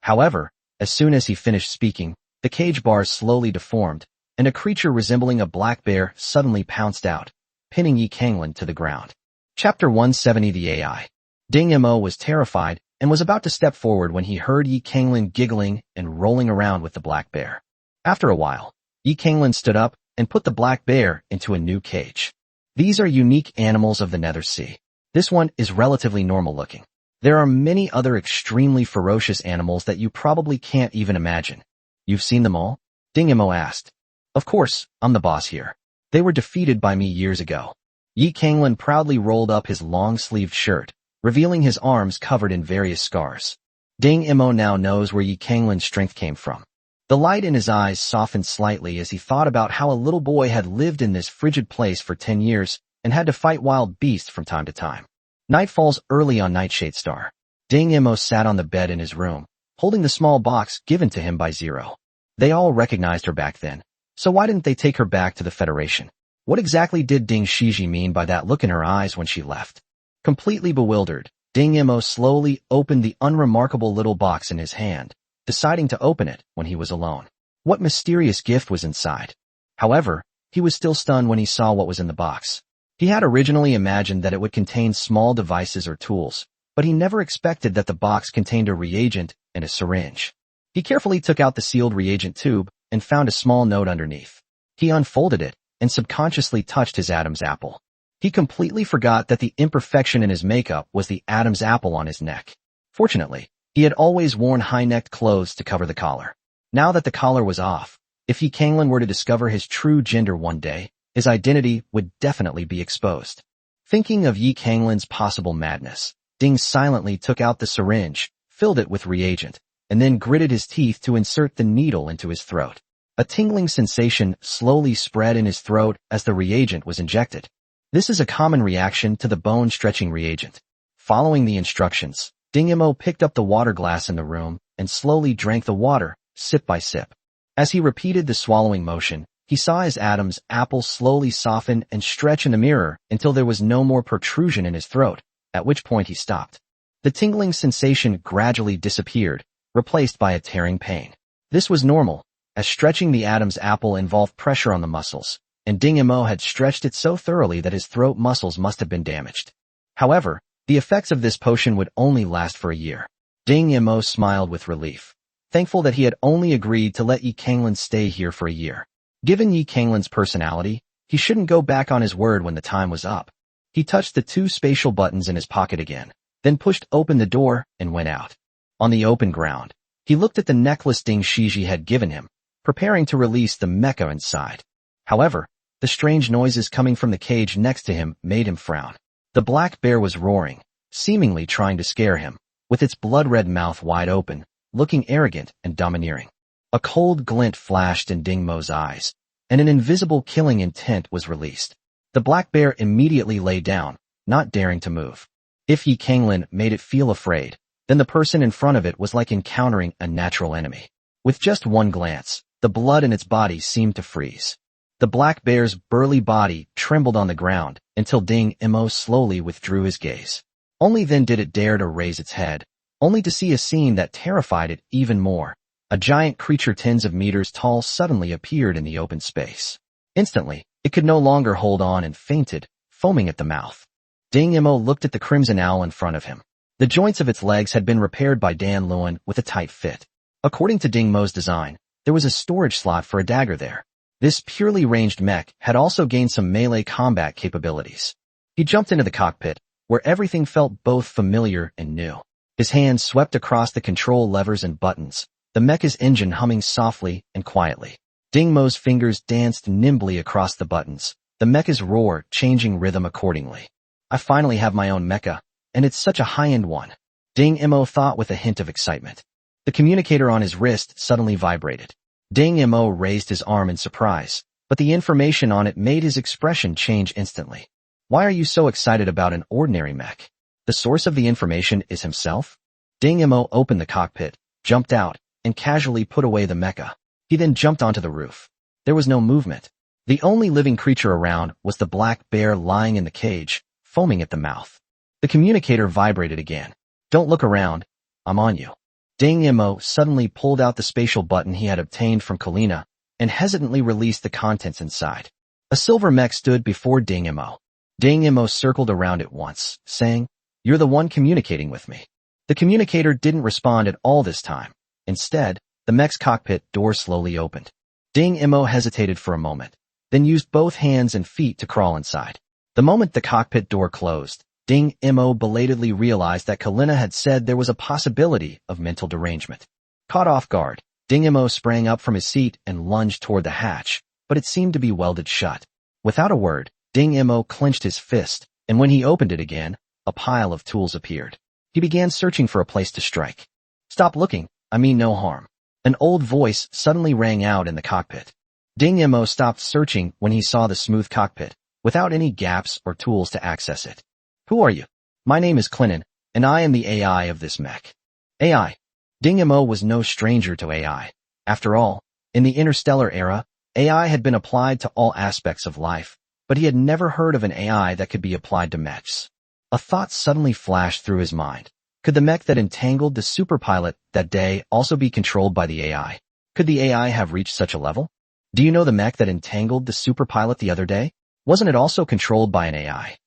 However, as soon as he finished speaking, the cage bars slowly deformed, and a creature resembling a black bear suddenly pounced out, pinning Yi Kanglin to the ground. Chapter 170 The AI. Ding Mo was terrified and was about to step forward when he heard Yi Kanglin giggling and rolling around with the black bear. After a while, Yi Kanglin stood up and put the black bear into a new cage. These are unique animals of the Nether Sea. This one is relatively normal looking. There are many other extremely ferocious animals that you probably can't even imagine. "You've seen them all?" Ding Mo asked. "Of course, I'm the boss here. They were defeated by me years ago." Yi Kanglin proudly rolled up his long-sleeved shirt, revealing his arms covered in various scars. Ding Mo now knows where Yi Kanglin's strength came from. The light in his eyes softened slightly as he thought about how a little boy had lived in this frigid place for 10 years and had to fight wild beasts from time to time. Night falls early on Nightshade Star. Ding Mo sat on the bed in his room, holding the small box given to him by Zero. They all recognized her back then, so why didn't they take her back to the Federation? What exactly did Ding Shiji mean by that look in her eyes when she left? Completely bewildered, Ding Mo slowly opened the unremarkable little box in his hand, deciding to open it when he was alone. What mysterious gift was inside? However, he was still stunned when he saw what was in the box. He had originally imagined that it would contain small devices or tools, but he never expected that the box contained a reagent and a syringe. He carefully took out the sealed reagent tube and found a small note underneath. He unfolded it and subconsciously touched his Adam's apple. He completely forgot that the imperfection in his makeup was the Adam's apple on his neck. Fortunately, he had always worn high-necked clothes to cover the collar. Now that the collar was off, if Yi Kanglin were to discover his true gender one day, his identity would definitely be exposed. Thinking of Yi Kanglin's possible madness, Ding silently took out the syringe, filled it with reagent, and then gritted his teeth to insert the needle into his throat. A tingling sensation slowly spread in his throat as the reagent was injected. This is a common reaction to the bone-stretching reagent. Following the instructions, Ding Mo picked up the water glass in the room and slowly drank the water, sip by sip. As he repeated the swallowing motion, he saw his Adam's apple slowly soften and stretch in the mirror until there was no more protrusion in his throat, at which point he stopped. The tingling sensation gradually disappeared, replaced by a tearing pain. This was normal, as stretching the Adam's apple involved pressure on the muscles, and Ding Mo had stretched it so thoroughly that his throat muscles must have been damaged. However, the effects of this potion would only last for a year. Ding Mo smiled with relief, thankful that he had only agreed to let Yi Kanglin stay here for a year. Given Yi Kanglin's personality, he shouldn't go back on his word when the time was up. He touched the 2 spatial buttons in his pocket again, then pushed open the door and went out. On the open ground, he looked at the necklace Ding Shiji had given him, preparing to release the mecha inside. However, the strange noises coming from the cage next to him made him frown. The black bear was roaring, seemingly trying to scare him, with its blood-red mouth wide open, looking arrogant and domineering. A cold glint flashed in Ding Mo's eyes, and an invisible killing intent was released. The black bear immediately lay down, not daring to move. If Yi Kanglin made it feel afraid, then the person in front of it was like encountering a natural enemy. With just one glance, the blood in its body seemed to freeze. The black bear's burly body trembled on the ground until Ding Mo slowly withdrew his gaze. Only then did it dare to raise its head, only to see a scene that terrified it even more. A giant creature tens of meters tall suddenly appeared in the open space. Instantly, it could no longer hold on and fainted, foaming at the mouth. Ding Mo looked at the crimson owl in front of him. The joints of its legs had been repaired by Dan Luan with a tight fit. According to Ding Mo's design, there was a storage slot for a dagger there. This purely ranged mech had also gained some melee combat capabilities. He jumped into the cockpit, where everything felt both familiar and new. His hands swept across the control levers and buttons, the mecha's engine humming softly and quietly. Ding Mo's fingers danced nimbly across the buttons, the mecha's roar changing rhythm accordingly. I finally have my own mecha, and it's such a high-end one. Ding Mo thought with a hint of excitement. The communicator on his wrist suddenly vibrated. Ding Mo raised his arm in surprise, but the information on it made his expression change instantly. Why are you so excited about an ordinary mech? The source of the information is himself? Ding Mo opened the cockpit, jumped out, and casually put away the mecha. He then jumped onto the roof. There was no movement. The only living creature around was the black bear lying in the cage, foaming at the mouth. The communicator vibrated again. Don't look around. I'm on you. Ding Mo suddenly pulled out the spatial button he had obtained from Kalina and hesitantly released the contents inside. A silver mech stood before Ding Mo. Ding Mo circled around it once, saying, "You're the one communicating with me." The communicator didn't respond at all this time. Instead, the mech's cockpit door slowly opened. Ding Mo hesitated for a moment, then used both hands and feet to crawl inside. The moment the cockpit door closed, Ding Mo belatedly realized that Kalina had said there was a possibility of mental derangement. Caught off guard, Ding Mo sprang up from his seat and lunged toward the hatch, but it seemed to be welded shut. Without a word, Ding Mo clenched his fist, and when he opened it again, a pile of tools appeared. He began searching for a place to strike. "Stop looking, I mean no harm." An old voice suddenly rang out in the cockpit. Ding Mo stopped searching when he saw the smooth cockpit, without any gaps or tools to access it. "Who are you?" "My name is Clinton, and I am the AI of this mech." AI. Ding Mo was no stranger to AI. After all, in the interstellar era, AI had been applied to all aspects of life, but he had never heard of an AI that could be applied to mechs. A thought suddenly flashed through his mind. Could the mech that entangled the superpilot that day also be controlled by the AI? Could the AI have reached such a level? Do you know the mech that entangled the superpilot the other day? Wasn't it also controlled by an AI?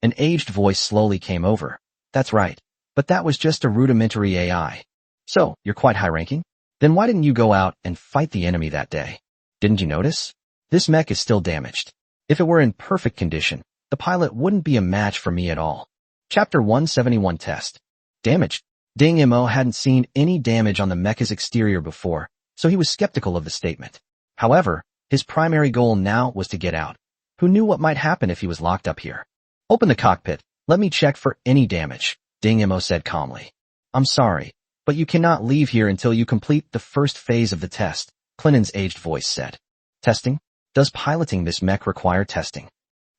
An aged voice slowly came over. "That's right, but that was just a rudimentary AI." "So, you're quite high-ranking? Then why didn't you go out and fight the enemy that day? Didn't you notice? This mech is still damaged. If it were in perfect condition, the pilot wouldn't be a match for me at all." Chapter 171 Test. Damaged. Ding Mo hadn't seen any damage on the mecha's exterior before, so he was skeptical of the statement. However, his primary goal now was to get out. Who knew what might happen if he was locked up here? "Open the cockpit. Let me check for any damage," Ding Mo said calmly. "I'm sorry, but you cannot leave here until you complete the first phase of the test," Clinton's aged voice said. "Testing? Does piloting this mech require testing?"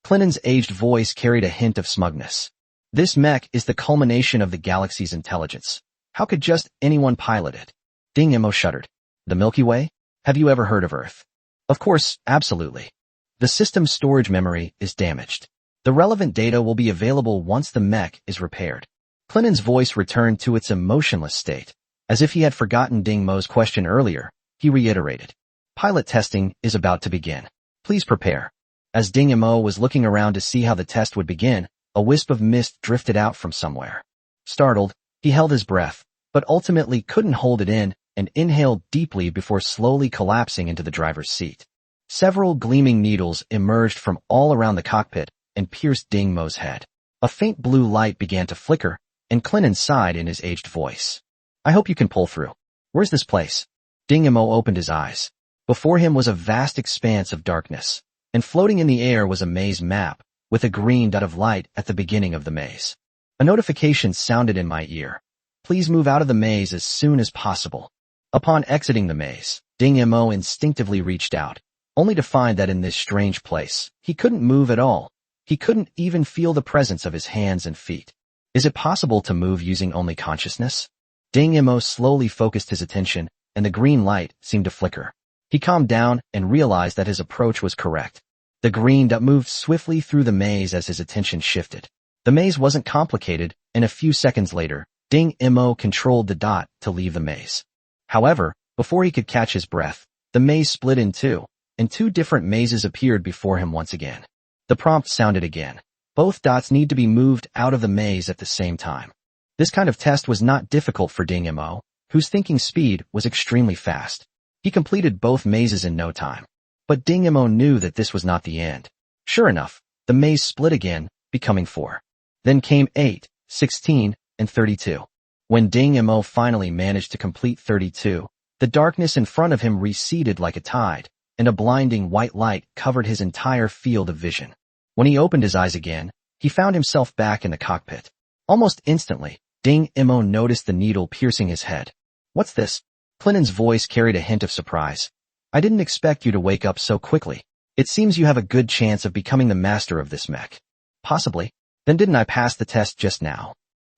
Clinton's aged voice carried a hint of smugness. "This mech is the culmination of the galaxy's intelligence. How could just anyone pilot it?" Ding Mo shuddered. "The Milky Way? Have you ever heard of Earth?" "Of course, absolutely. The system's storage memory is damaged. The relevant data will be available once the mech is repaired." Clinton's voice returned to its emotionless state. As if he had forgotten Ding Mo's question earlier, he reiterated. "Pilot testing is about to begin. Please prepare." As Ding Mo was looking around to see how the test would begin, a wisp of mist drifted out from somewhere. Startled, he held his breath, but ultimately couldn't hold it in and inhaled deeply before slowly collapsing into the driver's seat. Several gleaming needles emerged from all around the cockpit and pierced Ding Mo's head. A faint blue light began to flicker, and Clinton sighed in his aged voice. "I hope you can pull through. Where's this place?" Ding Mo opened his eyes. Before him was a vast expanse of darkness, and floating in the air was a maze map, with a green dot of light at the beginning of the maze. A notification sounded in my ear. "Please move out of the maze as soon as possible." Upon exiting the maze, Ding Mo instinctively reached out, only to find that in this strange place, he couldn't move at all. He couldn't even feel the presence of his hands and feet. Is it possible to move using only consciousness? Ding Mo slowly focused his attention, and the green light seemed to flicker. He calmed down and realized that his approach was correct. The green dot moved swiftly through the maze as his attention shifted. The maze wasn't complicated, and a few seconds later, Ding Mo controlled the dot to leave the maze. However, before he could catch his breath, the maze split in two, and two different mazes appeared before him once again. The prompt sounded again. Both dots need to be moved out of the maze at the same time. This kind of test was not difficult for Ding Mo, whose thinking speed was extremely fast. He completed both mazes in no time. But Ding Mo knew that this was not the end. Sure enough, the maze split again, becoming 4. Then came 8, 16, and 32. When Ding Mo finally managed to complete 32, the darkness in front of him receded like a tide, and a blinding white light covered his entire field of vision. When he opened his eyes again, he found himself back in the cockpit. Almost instantly, Ding Mo noticed the needle piercing his head. "What's this?" Clinton's voice carried a hint of surprise. "I didn't expect you to wake up so quickly. It seems you have a good chance of becoming the master of this mech." "Possibly. Then didn't I pass the test just now?"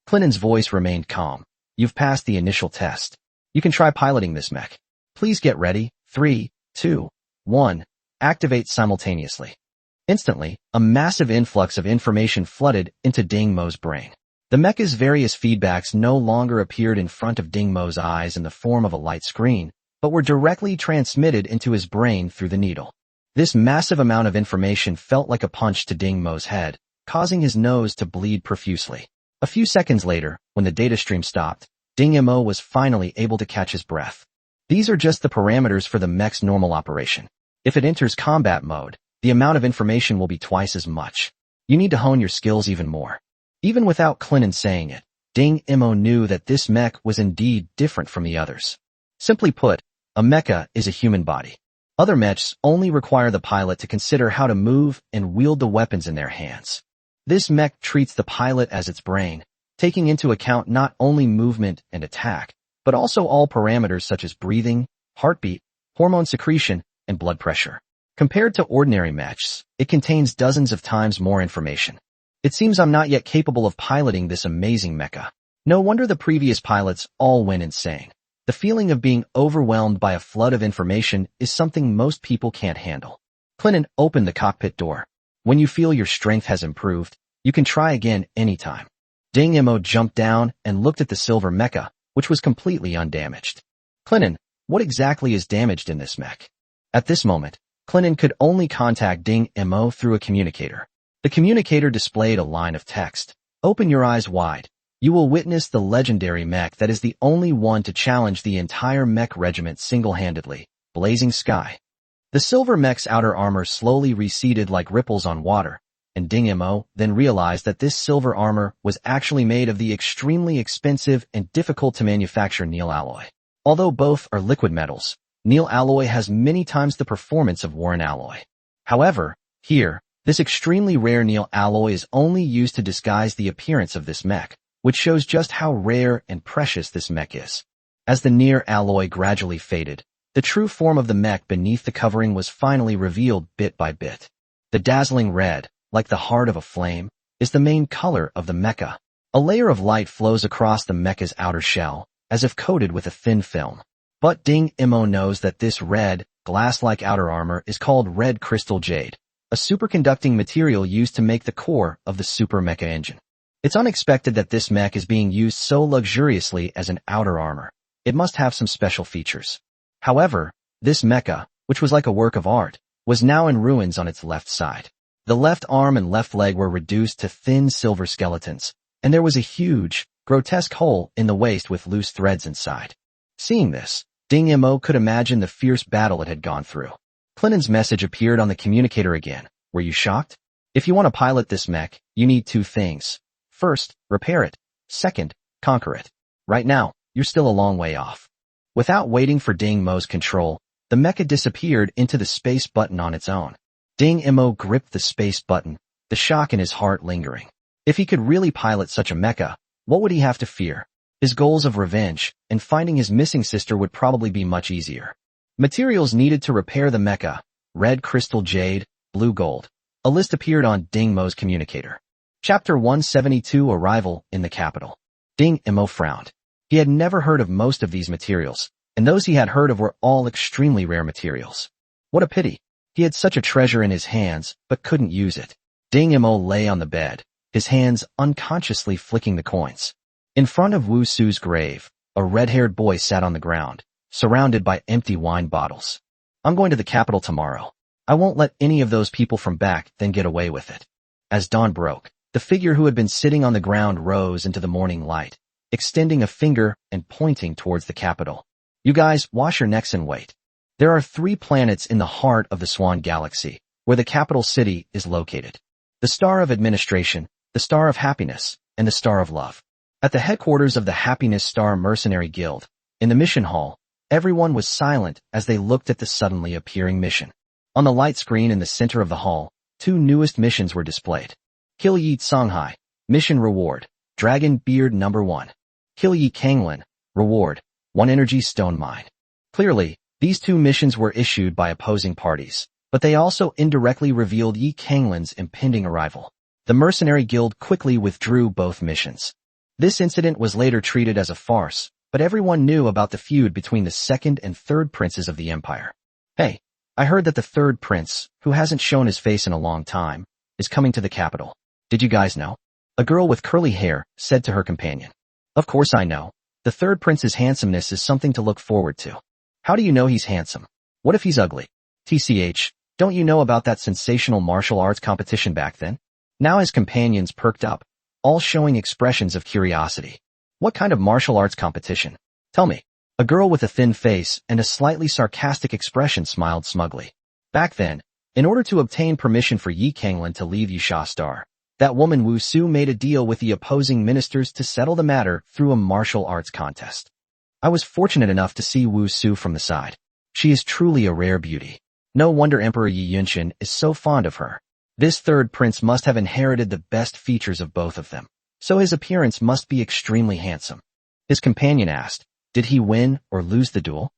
Clinton's voice remained calm. "You've passed the initial test. You can try piloting this mech. Please get ready. 3, 2, 1. Activate simultaneously." Instantly, a massive influx of information flooded into Ding Mo's brain. The mecha's various feedbacks no longer appeared in front of Ding Mo's eyes in the form of a light screen, but were directly transmitted into his brain through the needle. This massive amount of information felt like a punch to Ding Mo's head, causing his nose to bleed profusely. A few seconds later, when the data stream stopped, Ding Mo was finally able to catch his breath. These are just the parameters for the mech's normal operation. If it enters combat mode, the amount of information will be twice as much. You need to hone your skills even more. Even without Clinton saying it, Ding Mo knew that this mech was indeed different from the others. Simply put, a mecha is a human body. Other mechs only require the pilot to consider how to move and wield the weapons in their hands. This mech treats the pilot as its brain, taking into account not only movement and attack, but also all parameters such as breathing, heartbeat, hormone secretion, and blood pressure. Compared to ordinary mechs, it contains dozens of times more information. It seems I'm not yet capable of piloting this amazing mecha. No wonder the previous pilots all went insane. The feeling of being overwhelmed by a flood of information is something most people can't handle. Clinton opened the cockpit door. "When you feel your strength has improved, you can try again anytime." Ding Mo jumped down and looked at the silver mecha, which was completely undamaged. "Clinton, what exactly is damaged in this mech?" At this moment, Clinton could only contact Ding Mo through a communicator. The communicator displayed a line of text. "Open your eyes wide. You will witness the legendary mech that is the only one to challenge the entire mech regiment single-handedly, Blazing Sky." The silver mech's outer armor slowly receded like ripples on water, and Ding Mo then realized that this silver armor was actually made of the extremely expensive and difficult to manufacture Neil alloy. Although both are liquid metals, Neil alloy has many times the performance of Warren alloy. However, here, this extremely rare Neil alloy is only used to disguise the appearance of this mech, which shows just how rare and precious this mech is. As the near alloy gradually faded, the true form of the mech beneath the covering was finally revealed bit by bit. The dazzling red, like the heart of a flame, is the main color of the mecha. A layer of light flows across the mecha's outer shell, as if coated with a thin film. But Ding Mo knows that this red, glass-like outer armor is called red crystal jade, a superconducting material used to make the core of the super mecha engine. It's unexpected that this mech is being used so luxuriously as an outer armor. It must have some special features. However, this mecha, which was like a work of art, was now in ruins on its left side. The left arm and left leg were reduced to thin silver skeletons, and there was a huge, grotesque hole in the waist with loose threads inside. Seeing this, Ding Mo could imagine the fierce battle it had gone through. Clinton's message appeared on the communicator again. "Were you shocked? If you want to pilot this mech, you need 2 things. First, repair it. Second, conquer it. Right now, you're still a long way off." Without waiting for Ding Mo's control, the mecha disappeared into the space button on its own. Ding Mo gripped the space button, the shock in his heart lingering. If he could really pilot such a mecha, what would he have to fear? His goals of revenge and finding his missing sister would probably be much easier. Materials needed to repair the mecha: red crystal jade, blue gold. A list appeared on Ding Mo's communicator. Chapter 172: Arrival in the Capital. Ding Mo frowned. He had never heard of most of these materials, and those he had heard of were all extremely rare materials. What a pity. He had such a treasure in his hands, but couldn't use it. Ding Mo lay on the bed, his hands unconsciously flicking the coins. In front of Wu Su's grave, a red-haired boy sat on the ground, surrounded by empty wine bottles. I'm going to the capital tomorrow. I won't let any of those people from back then get away with it. As dawn broke, the figure who had been sitting on the ground rose into the morning light, extending a finger and pointing towards the capital. You guys, wash your necks and wait. There are 3 planets in the heart of the Swan Galaxy, where the capital city is located. The Star of Administration, the Star of Happiness, and the Star of Love. At the headquarters of the Happiness Star Mercenary Guild, in the mission hall, everyone was silent as they looked at the suddenly appearing mission. On the light screen in the center of the hall, 2 newest missions were displayed. Kill Yi Songhai, mission reward, Dragon Beard number 1. Kill Yi Kanglin, reward, 1 energy stone mine. Clearly, these 2 missions were issued by opposing parties, but they also indirectly revealed Yi Kanglin's impending arrival. The Mercenary Guild quickly withdrew both missions. This incident was later treated as a farce, but everyone knew about the feud between the 2nd and 3rd princes of the Empire. Hey, I heard that the 3rd prince, who hasn't shown his face in a long time, is coming to the capital. Did you guys know? A girl with curly hair said to her companion. Of course I know. The 3rd prince's handsomeness is something to look forward to. How do you know he's handsome? What if he's ugly? TCH, don't you know about that sensational martial arts competition back then? Now his companions perked up, all showing expressions of curiosity. What kind of martial arts competition? Tell me. A girl with a thin face and a slightly sarcastic expression smiled smugly. Back then, in order to obtain permission for Yi Kanglin to leave Yusha Star, that woman Wu Su made a deal with the opposing ministers to settle the matter through a martial arts contest. I was fortunate enough to see Wu Su from the side. She is truly a rare beauty. No wonder Emperor Yi Yunshin is so fond of her. This 3rd prince must have inherited the best features of both of them, so his appearance must be extremely handsome. His companion asked, did he win or lose the duel?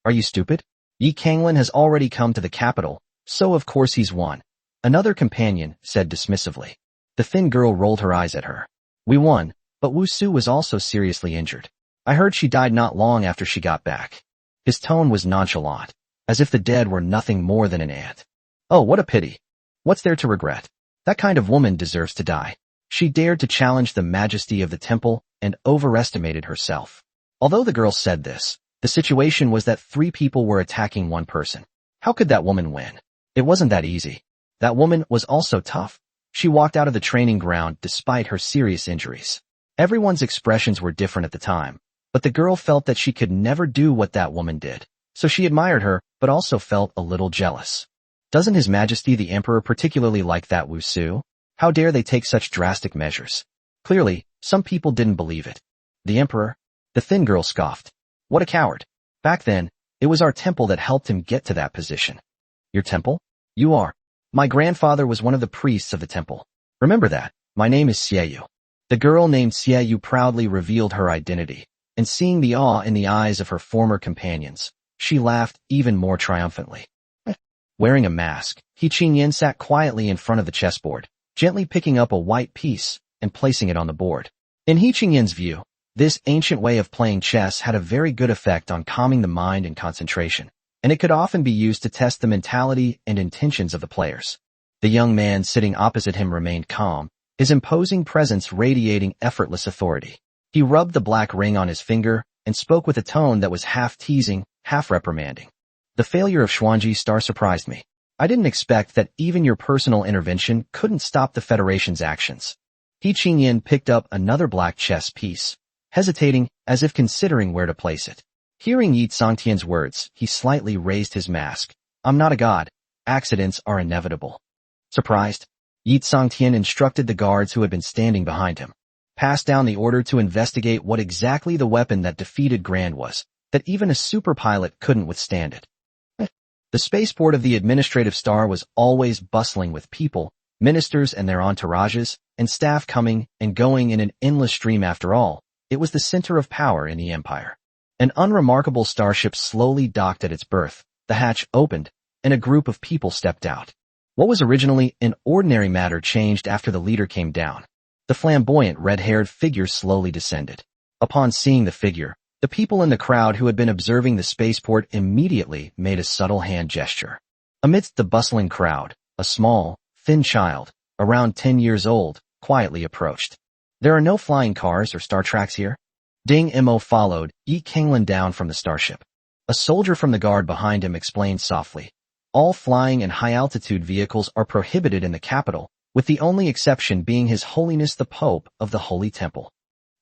Are you stupid? Yi Kanglin has already come to the capital, so of course he's won. Another companion said dismissively. The thin girl rolled her eyes at her. We won, but Wu Su was also seriously injured. I heard she died not long after she got back. His tone was nonchalant, as if the dead were nothing more than an ant. Oh, what a pity. What's there to regret? That kind of woman deserves to die. She dared to challenge the majesty of the temple and overestimated herself. Although the girl said this, the situation was that 3 people were attacking 1 person. How could that woman win? It wasn't that easy. That woman was also tough. She walked out of the training ground despite her serious injuries. Everyone's expressions were different at the time, but the girl felt that she could never do what that woman did, so she admired her but also felt a little jealous. Doesn't His Majesty the Emperor particularly like that Wu Su? How dare they take such drastic measures? Clearly, some people didn't believe it. The Emperor? The thin girl scoffed. What a coward. Back then, it was our temple that helped him get to that position. Your temple? You are. My grandfather was one of the priests of the temple. Remember that. My name is Xieyu. The girl named Xieyu proudly revealed her identity, and seeing the awe in the eyes of her former companions, she laughed even more triumphantly. Wearing a mask, He Qingyan sat quietly in front of the chessboard, gently picking up a white piece and placing it on the board. In He Qingyan's view, this ancient way of playing chess had a very good effect on calming the mind and concentration, and it could often be used to test the mentality and intentions of the players. The young man sitting opposite him remained calm, his imposing presence radiating effortless authority. He rubbed the black ring on his finger and spoke with a tone that was half teasing, half reprimanding. The failure of Xuanji Star surprised me. I didn't expect that even your personal intervention couldn't stop the Federation's actions. He Qingyan picked up another black chess piece, hesitating as if considering where to place it. Hearing Yi Tsongtian's words, he slightly raised his mask. I'm not a god. Accidents are inevitable. Surprised, Yi Tsongtian instructed the guards who had been standing behind him. Pass down the order to investigate what exactly the weapon that defeated Grand was, that even a super pilot couldn't withstand it. The spaceport of the administrative star was always bustling with people, ministers and their entourages, and staff coming and going in an endless stream. After all, it was the center of power in the empire. An unremarkable starship slowly docked at its berth, the hatch opened, and a group of people stepped out. What was originally an ordinary matter changed after the leader came down. The flamboyant red-haired figure slowly descended. Upon seeing the figure, the people in the crowd who had been observing the spaceport immediately made a subtle hand gesture. Amidst the bustling crowd, a small, thin child, around 10 years old, quietly approached. There are no flying cars or star tracks here? Ding Mo followed Yi Kanglin down from the starship. A soldier from the guard behind him explained softly. All flying and high-altitude vehicles are prohibited in the capital, with the only exception being His Holiness the Pope of the Holy Temple.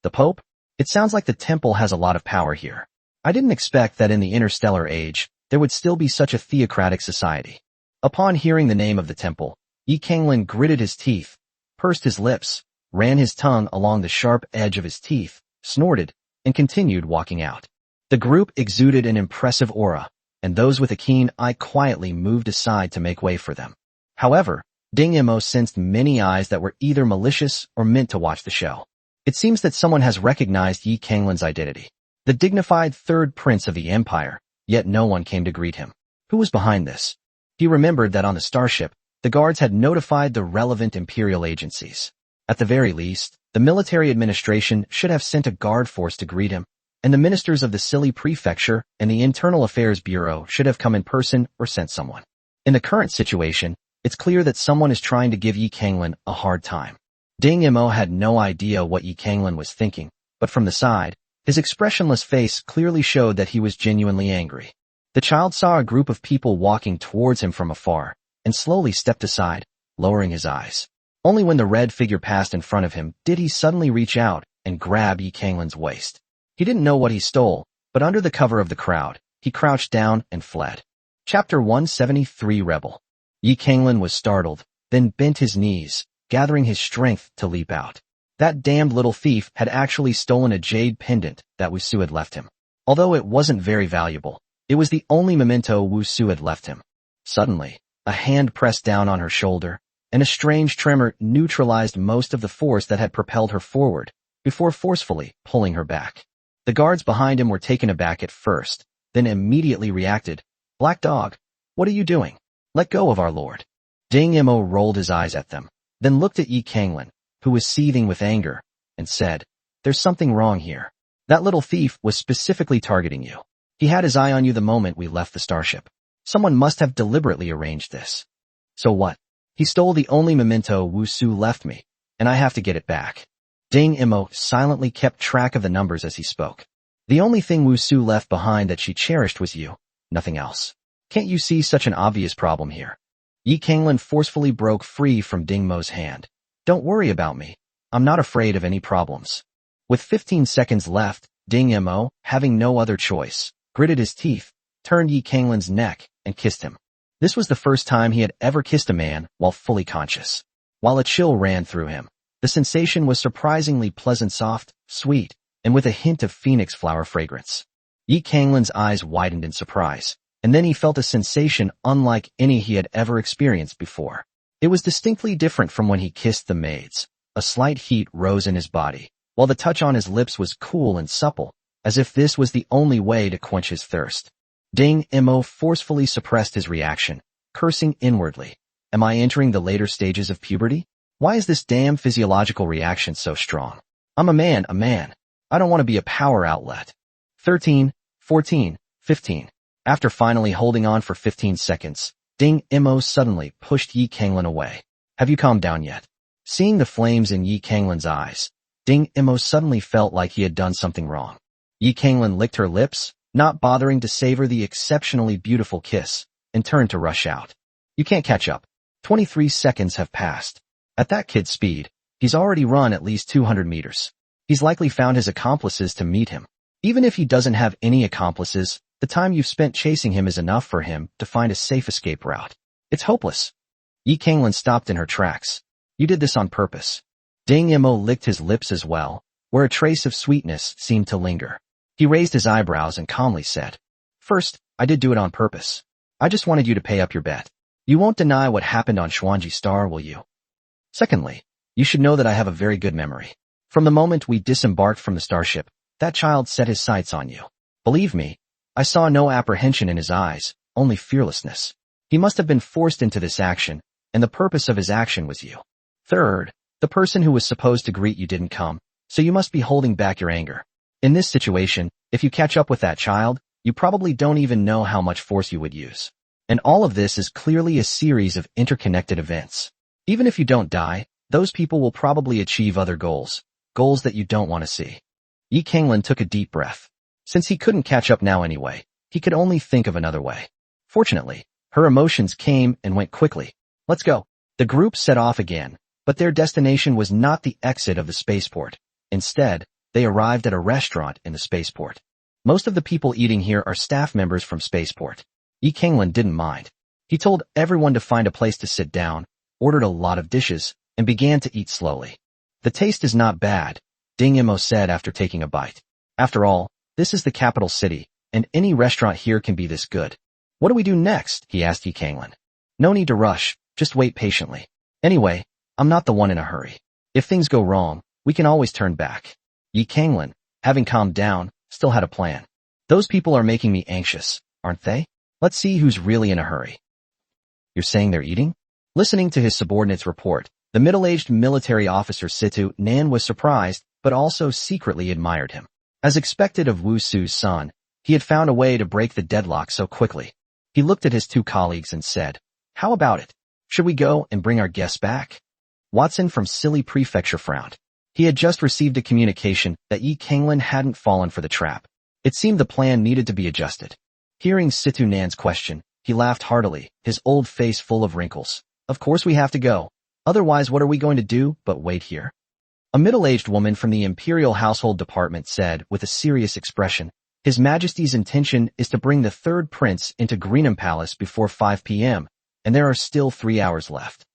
The Pope? It sounds like the temple has a lot of power here. I didn't expect that in the interstellar age, there would still be such a theocratic society. Upon hearing the name of the temple, Yi Kanglin gritted his teeth, pursed his lips, ran his tongue along the sharp edge of his teeth, snorted, and continued walking out. The group exuded an impressive aura, and those with a keen eye quietly moved aside to make way for them. However, Ding Mo sensed many eyes that were either malicious or meant to watch the show. It seems that someone has recognized Yi Kanglin's identity. The dignified third prince of the empire, yet no one came to greet him. Who was behind this? He remembered that on the starship, the guards had notified the relevant imperial agencies. At the very least, the military administration should have sent a guard force to greet him, and the ministers of the Silly Prefecture and the Internal Affairs Bureau should have come in person or sent someone. In the current situation, it's clear that someone is trying to give Yi Kanglin a hard time. Ding Mo had no idea what Yi Kanglin was thinking, but from the side, his expressionless face clearly showed that he was genuinely angry. The child saw a group of people walking towards him from afar, and slowly stepped aside, lowering his eyes. Only when the red figure passed in front of him did he suddenly reach out and grab Yi Kanglin's waist. He didn't know what he stole, but under the cover of the crowd, he crouched down and fled. Chapter 173 Rebel. Yi Kanglin was startled, then bent his knees, gathering his strength to leap out. That damned little thief had actually stolen a jade pendant that Wusu had left him. Although it wasn't very valuable, it was the only memento Wusu had left him. Suddenly, a hand pressed down on her shoulder, and a strange tremor neutralized most of the force that had propelled her forward, before forcefully pulling her back. The guards behind him were taken aback at first, then immediately reacted. "Black Dog, what are you doing? Let go of our lord." Ding Mo rolled his eyes at them, then looked at Yi Kanglin, who was seething with anger, and said, "There's something wrong here. That little thief was specifically targeting you. He had his eye on you the moment we left the starship. Someone must have deliberately arranged this. So what? He stole the only memento Wusu left me, and I have to get it back." Ding Mo silently kept track of the numbers as he spoke. "The only thing Wusu left behind that she cherished was you, nothing else. Can't you see such an obvious problem here?" Yi Kanglin forcefully broke free from Ding Mo's hand. "Don't worry about me. I'm not afraid of any problems." With 15 seconds left, Ding Mo, having no other choice, gritted his teeth, turned Yi Kanglin's neck, and kissed him. This was the first time he had ever kissed a man while fully conscious. While a chill ran through him, the sensation was surprisingly pleasant, soft, sweet, and with a hint of phoenix flower fragrance. Yi Kanglin's eyes widened in surprise, and then he felt a sensation unlike any he had ever experienced before. It was distinctly different from when he kissed the maids. A slight heat rose in his body, while the touch on his lips was cool and supple, as if this was the only way to quench his thirst. Ding Mo forcefully suppressed his reaction, cursing inwardly. Am I entering the later stages of puberty? Why is this damn physiological reaction so strong? I'm a man. I don't want to be a power outlet. 13, 14, 15. After finally holding on for 15 seconds, Ding Mo suddenly pushed Yi Kanglin away. Have you calmed down yet? Seeing the flames in Yi Kanglin's eyes, Ding Mo suddenly felt like he had done something wrong. Yi Kanglin licked her lips, not bothering to savor the exceptionally beautiful kiss, and turned to rush out. You can't catch up. 23 seconds have passed. At that kid's speed, he's already run at least 200 meters. He's likely found his accomplices to meet him. Even if he doesn't have any accomplices, the time you've spent chasing him is enough for him to find a safe escape route. It's hopeless. Yi Kanglin stopped in her tracks. You did this on purpose. Ding Mo licked his lips as well, where a trace of sweetness seemed to linger. He raised his eyebrows and calmly said, "First, I did do it on purpose. I just wanted you to pay up your bet. You won't deny what happened on Xuanji Star, will you? Secondly, you should know that I have a very good memory. From the moment we disembarked from the starship, that child set his sights on you. Believe me, I saw no apprehension in his eyes, only fearlessness. He must have been forced into this action, and the purpose of his action was you. Third, the person who was supposed to greet you didn't come, so you must be holding back your anger. In this situation, if you catch up with that child, you probably don't even know how much force you would use. And all of this is clearly a series of interconnected events. Even if you don't die, those people will probably achieve other goals that you don't want to see. Yi Kanglin took a deep breath. Since he couldn't catch up now anyway, he could only think of another way. Fortunately, her emotions came and went quickly. Let's go. The group set off again, but their destination was not the exit of the spaceport. Instead, they arrived at a restaurant in the spaceport. Most of the people eating here are staff members from spaceport. Yi Kanglin didn't mind. He told everyone to find a place to sit down, ordered a lot of dishes, and began to eat slowly. The taste is not bad, Ding Mo said after taking a bite. After all, this is the capital city, and any restaurant here can be this good. What do we do next? He asked Yi Kanglin. No need to rush, just wait patiently. Anyway, I'm not the one in a hurry. If things go wrong, we can always turn back. Yi Kanglin, having calmed down, still had a plan. Those people are making me anxious, aren't they? Let's see who's really in a hurry. You're saying they're eating? Listening to his subordinate's report, the middle-aged military officer Situ Nan was surprised, but also secretly admired him. As expected of Wu Su's son, he had found a way to break the deadlock so quickly. He looked at his two colleagues and said, "How about it? Should we go and bring our guests back?" Watson from Silly Prefecture frowned. He had just received a communication that Yi Kanglin hadn't fallen for the trap. It seemed the plan needed to be adjusted. Hearing Situ Nan's question, he laughed heartily, his old face full of wrinkles. Of course we have to go. Otherwise, what are we going to do but wait here? A middle-aged woman from the Imperial Household Department said with a serious expression, His Majesty's intention is to bring the third prince into Greenham Palace before 5 p.m., and there are still 3 hours left.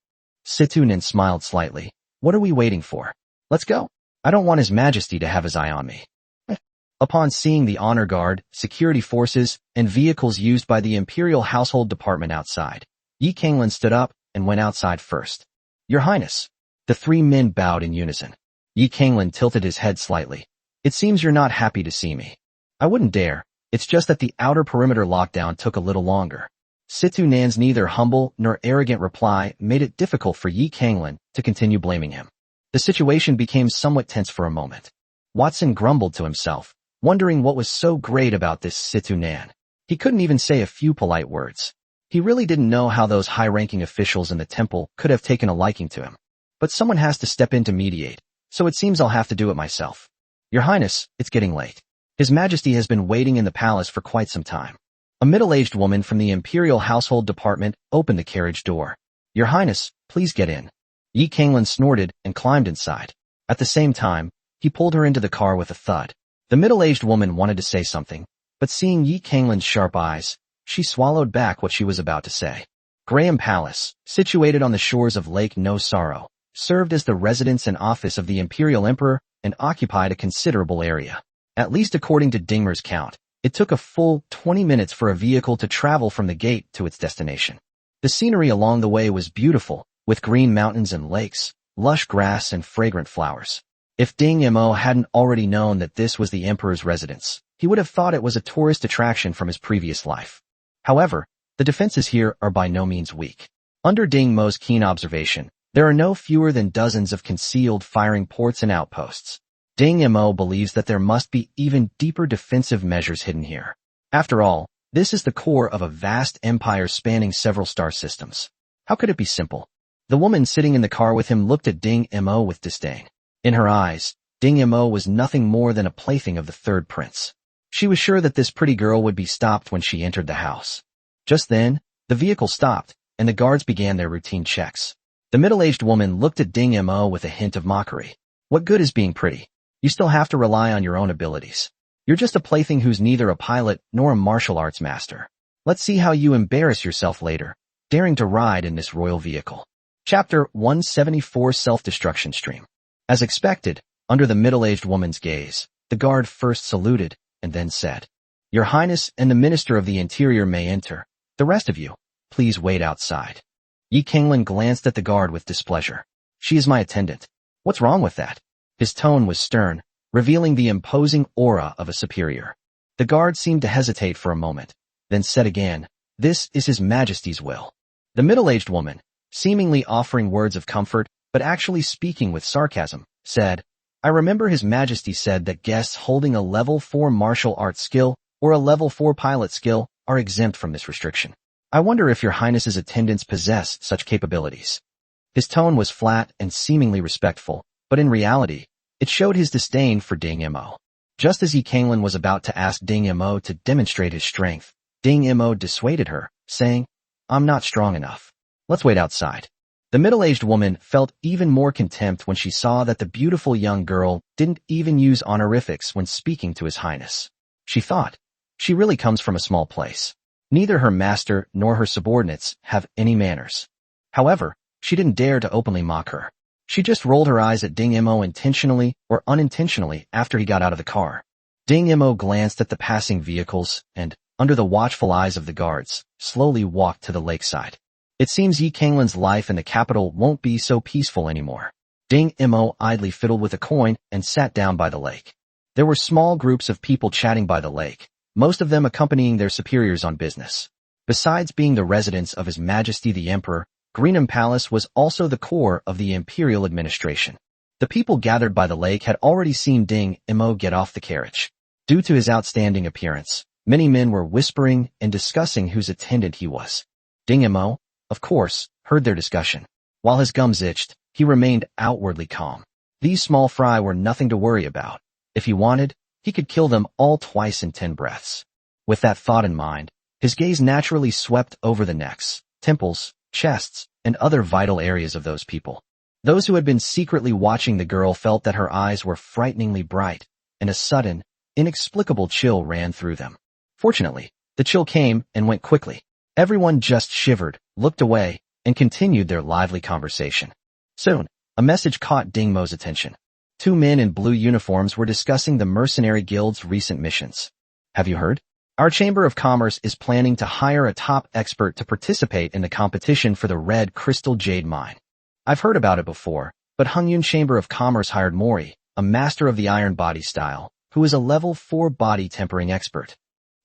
Situnen smiled slightly. What are we waiting for? Let's go. I don't want His Majesty to have his eye on me. Upon seeing the honor guard, security forces, and vehicles used by the Imperial Household Department outside, Yi Kanglin stood up and went outside first. Your Highness. The three men bowed in unison. Yi Kanglin tilted his head slightly. It seems you're not happy to see me. I wouldn't dare. It's just that the outer perimeter lockdown took a little longer. Situ Nan's neither humble nor arrogant reply made it difficult for Yi Kanglin to continue blaming him. The situation became somewhat tense for a moment. Watson grumbled to himself, wondering what was so great about this Situ Nan. He couldn't even say a few polite words. He really didn't know how those high-ranking officials in the temple could have taken a liking to him. But someone has to step in to mediate, so it seems I'll have to do it myself. Your Highness, it's getting late. His Majesty has been waiting in the palace for quite some time. A middle-aged woman from the Imperial Household Department opened the carriage door. Your Highness, please get in. Yi Kanglin snorted and climbed inside. At the same time, he pulled her into the car with a thud. The middle-aged woman wanted to say something, but seeing Yi Kanglin's sharp eyes, she swallowed back what she was about to say. Graham Palace, situated on the shores of Lake No Sorrow, served as the residence and office of the Imperial Emperor and occupied a considerable area. At least according to Dingmer's count, it took a full 20 minutes for a vehicle to travel from the gate to its destination. The scenery along the way was beautiful, with green mountains and lakes, lush grass and fragrant flowers. If Ding Mo hadn't already known that this was the Emperor's residence, he would have thought it was a tourist attraction from his previous life. However, the defenses here are by no means weak. Under Ding Mo's keen observation, there are no fewer than dozens of concealed firing ports and outposts. Ding Mo believes that there must be even deeper defensive measures hidden here. After all, this is the core of a vast empire spanning several star systems. How could it be simple? The woman sitting in the car with him looked at Ding Mo with disdain. In her eyes, Ding Mo was nothing more than a plaything of the third prince. She was sure that this pretty girl would be stopped when she entered the house. Just then, the vehicle stopped, and the guards began their routine checks. The middle-aged woman looked at Ding Mo with a hint of mockery. What good is being pretty? You still have to rely on your own abilities. You're just a plaything who's neither a pilot nor a martial arts master. Let's see how you embarrass yourself later, daring to ride in this royal vehicle. Chapter 174 Self-Destruction Stream. As expected, under the middle-aged woman's gaze, the guard first saluted and then said, Your Highness and the Minister of the Interior may enter. The rest of you, please wait outside. Yi Kanglin glanced at the guard with displeasure. She is my attendant. What's wrong with that? His tone was stern, revealing the imposing aura of a superior. The guard seemed to hesitate for a moment, then said again, This is His Majesty's will. The middle-aged woman, seemingly offering words of comfort, but actually speaking with sarcasm, said, I remember His Majesty said that guests holding a level 4 martial arts skill or a level 4 pilot skill are exempt from this restriction. I wonder if Your Highness's attendants possess such capabilities. His tone was flat and seemingly respectful, but in reality, it showed his disdain for Ding Mo. Just as Yi Kanglan was about to ask Ding Mo to demonstrate his strength, Ding Mo dissuaded her, saying, I'm not strong enough. Let's wait outside. The middle-aged woman felt even more contempt when she saw that the beautiful young girl didn't even use honorifics when speaking to His Highness. She thought, she really comes from a small place. Neither her master nor her subordinates have any manners. However, she didn't dare to openly mock her. She just rolled her eyes at Ding Mo intentionally or unintentionally after he got out of the car. Ding Mo glanced at the passing vehicles and, under the watchful eyes of the guards, slowly walked to the lakeside. It seems Yi Kanglan's life in the capital won't be so peaceful anymore. Ding Mo idly fiddled with a coin and sat down by the lake. There were small groups of people chatting by the lake, most of them accompanying their superiors on business. Besides being the residence of His Majesty the Emperor, Greenham Palace was also the core of the imperial administration. The people gathered by the lake had already seen Ding Mo get off the carriage. Due to his outstanding appearance, many men were whispering and discussing whose attendant he was. Ding Mo, of course, heard their discussion. While his gums itched, he remained outwardly calm. These small fry were nothing to worry about. If he wanted, he could kill them all twice in 10 breaths. With that thought in mind, his gaze naturally swept over the necks, temples, chests, and other vital areas of those people. Those who had been secretly watching the girl felt that her eyes were frighteningly bright, and a sudden, inexplicable chill ran through them. Fortunately, the chill came and went quickly. Everyone just shivered, looked away, and continued their lively conversation. Soon, a message caught Ding Mo's attention. 2 men in blue uniforms were discussing the Mercenary Guild's recent missions. Have you heard? Our Chamber of Commerce is planning to hire a top expert to participate in the competition for the Red Crystal Jade Mine. I've heard about it before, but Hungyun Chamber of Commerce hired Mori, a master of the iron body style, who is a level 4 body tempering expert.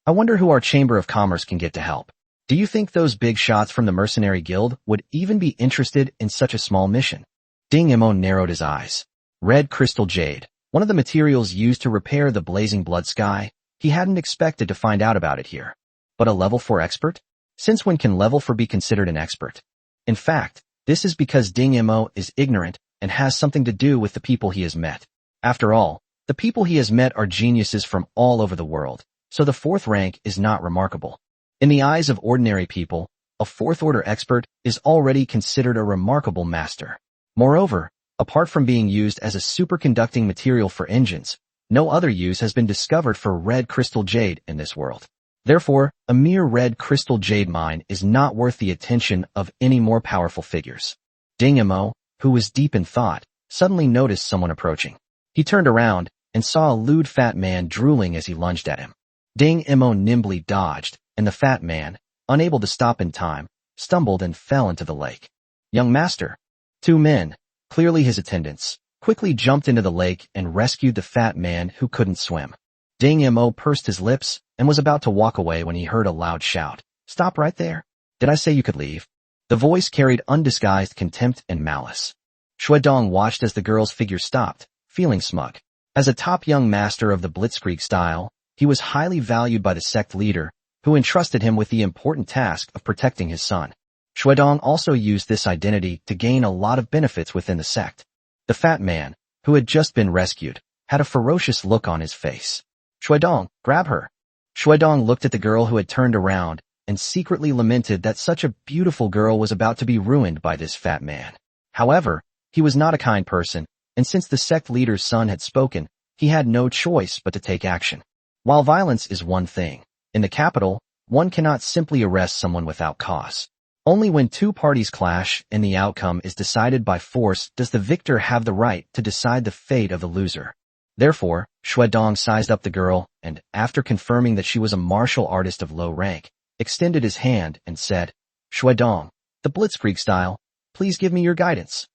I wonder who our Chamber of Commerce can get to help. Do you think those big shots from the Mercenary Guild would even be interested in such a small mission? Ding Mo narrowed his eyes. Red crystal jade, one of the materials used to repair the blazing blood sky. He hadn't expected to find out about it here. But a level 4 expert? Since when can level 4 be considered an expert? In fact, this is because Ding Mo is ignorant and has something to do with the people he has met. After all, the people he has met are geniuses from all over the world, so the 4th rank is not remarkable. In the eyes of ordinary people, a 4th order expert is already considered a remarkable master. Moreover, apart from being used as a superconducting material for engines, no other use has been discovered for red crystal jade in this world. Therefore, a mere red crystal jade mine is not worth the attention of any more powerful figures. Ding Mo, who was deep in thought, suddenly noticed someone approaching. He turned around and saw a lewd fat man drooling as he lunged at him. Ding Mo nimbly dodged, and the fat man, unable to stop in time, stumbled and fell into the lake. Young master. 2 men, clearly his attendants, quickly jumped into the lake and rescued the fat man who couldn't swim. Ding Mo pursed his lips and was about to walk away when he heard a loud shout. Stop right there. Did I say you could leave? The voice carried undisguised contempt and malice. Shuedong watched as the girl's figure stopped, feeling smug. As a top young master of the Blitzkrieg style, he was highly valued by the sect leader, who entrusted him with the important task of protecting his son. Shuedong also used this identity to gain a lot of benefits within the sect. The fat man, who had just been rescued, had a ferocious look on his face. Shuedong, grab her. Shuedong looked at the girl who had turned around and secretly lamented that such a beautiful girl was about to be ruined by this fat man. However, he was not a kind person, and since the sect leader's son had spoken, he had no choice but to take action. While violence is one thing, in the capital, one cannot simply arrest someone without cause. Only when 2 parties clash and the outcome is decided by force does the victor have the right to decide the fate of the loser. Therefore, Shuedong sized up the girl and, after confirming that she was a martial artist of low rank, extended his hand and said, Shuedong, the Blitzkrieg style, please give me your guidance.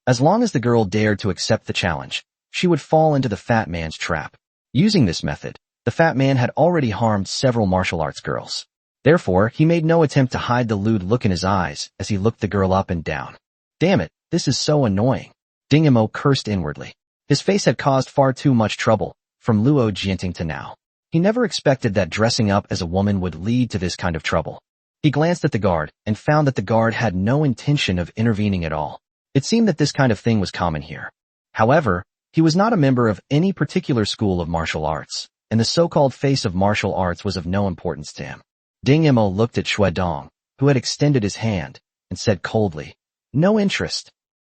As long as the girl dared to accept the challenge, she would fall into the fat man's trap. Using this method, the fat man had already harmed several martial arts girls. Therefore, he made no attempt to hide the lewd look in his eyes as he looked the girl up and down. Damn it, this is so annoying. Ding Imo cursed inwardly. His face had caused far too much trouble, from Luo Jianting to now. He never expected that dressing up as a woman would lead to this kind of trouble. He glanced at the guard and found that the guard had no intention of intervening at all. It seemed that this kind of thing was common here. However, he was not a member of any particular school of martial arts, and the so-called face of martial arts was of no importance to him. Ding Imo looked at Shuedong, who had extended his hand, and said coldly, "No interest."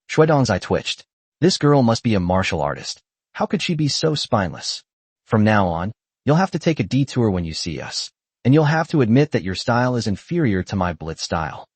Shuedong's eye twitched. This girl must be a martial artist. How could she be so spineless? From now on, you'll have to take a detour when you see us, and you'll have to admit that your style is inferior to my blitz style.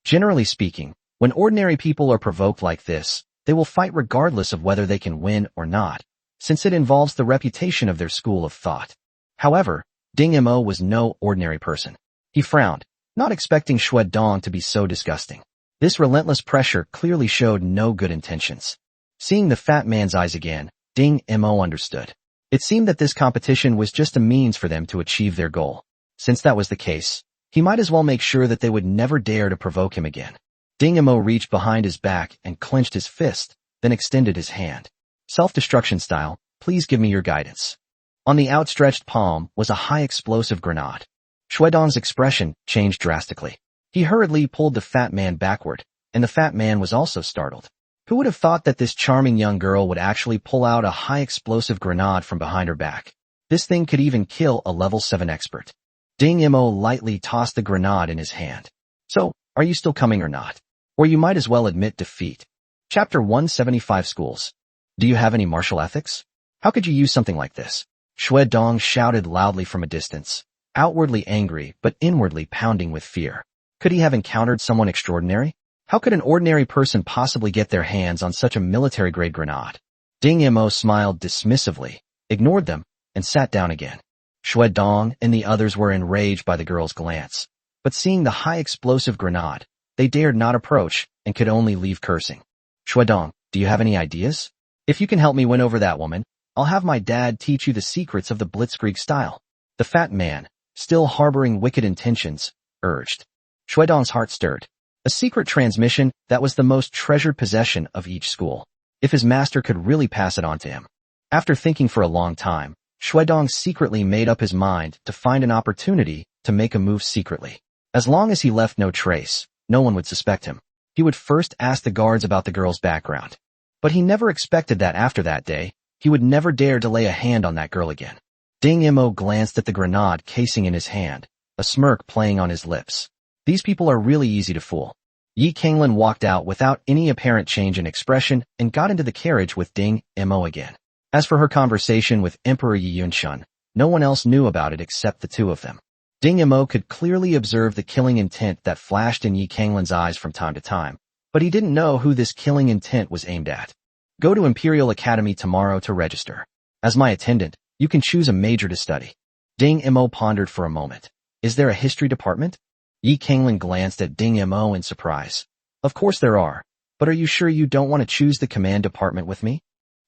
Generally speaking, when ordinary people are provoked like this, they will fight regardless of whether they can win or not, since it involves the reputation of their school of thought. However, Ding Imo was no ordinary person. He frowned, not expecting Shuedong to be so disgusting. This relentless pressure clearly showed no good intentions. Seeing the fat man's eyes again, Ding Imo understood. It seemed that this competition was just a means for them to achieve their goal. Since that was the case, he might as well make sure that they would never dare to provoke him again. Ding Imo reached behind his back and clenched his fist, then extended his hand. Self-destruction style, please give me your guidance. On the outstretched palm was a high explosive grenade. Shuedong's expression changed drastically. He hurriedly pulled the fat man backward, and the fat man was also startled. Who would have thought that this charming young girl would actually pull out a high explosive grenade from behind her back? This thing could even kill a level 7 expert. Ding Imo lightly tossed the grenade in his hand. So, are you still coming or not? Or you might as well admit defeat. Chapter 175 Schools. Do you have any martial ethics? How could you use something like this? Shuedong shouted loudly from a distance, outwardly angry but inwardly pounding with fear. Could he have encountered someone extraordinary? How could an ordinary person possibly get their hands on such a military-grade grenade? Ding Imo smiled dismissively, ignored them, and sat down again. Shuedong and the others were enraged by the girl's glance, but seeing the high explosive grenade, they dared not approach and could only leave cursing. Shuedong, do you have any ideas? If you can help me win over that woman, I'll have my dad teach you the secrets of the blitzkrieg style. The fat man, still harboring wicked intentions, urged. Shuedong's heart stirred. A secret transmission that was the most treasured possession of each school, if his master could really pass it on to him. After thinking for a long time, Shuedong secretly made up his mind to find an opportunity to make a move secretly. As long as he left no trace, no one would suspect him. He would first ask the guards about the girl's background. But he never expected that after that day, he would never dare to lay a hand on that girl again. Ding Imo glanced at the grenade casing in his hand, a smirk playing on his lips. These people are really easy to fool. Yi Kanglin walked out without any apparent change in expression and got into the carriage with Ding Imo again. As for her conversation with Emperor Yi Yunshun, no one else knew about it except the two of them. Ding Imo could clearly observe the killing intent that flashed in Yi Kanglin's eyes from time to time, but he didn't know who this killing intent was aimed at. Go to Imperial Academy tomorrow to register. As my attendant, you can choose a major to study. Ding Imo pondered for a moment. Is there a history department? Yi Kanglin glanced at Ding Imo in surprise. Of course there are, but are you sure you don't want to choose the command department with me?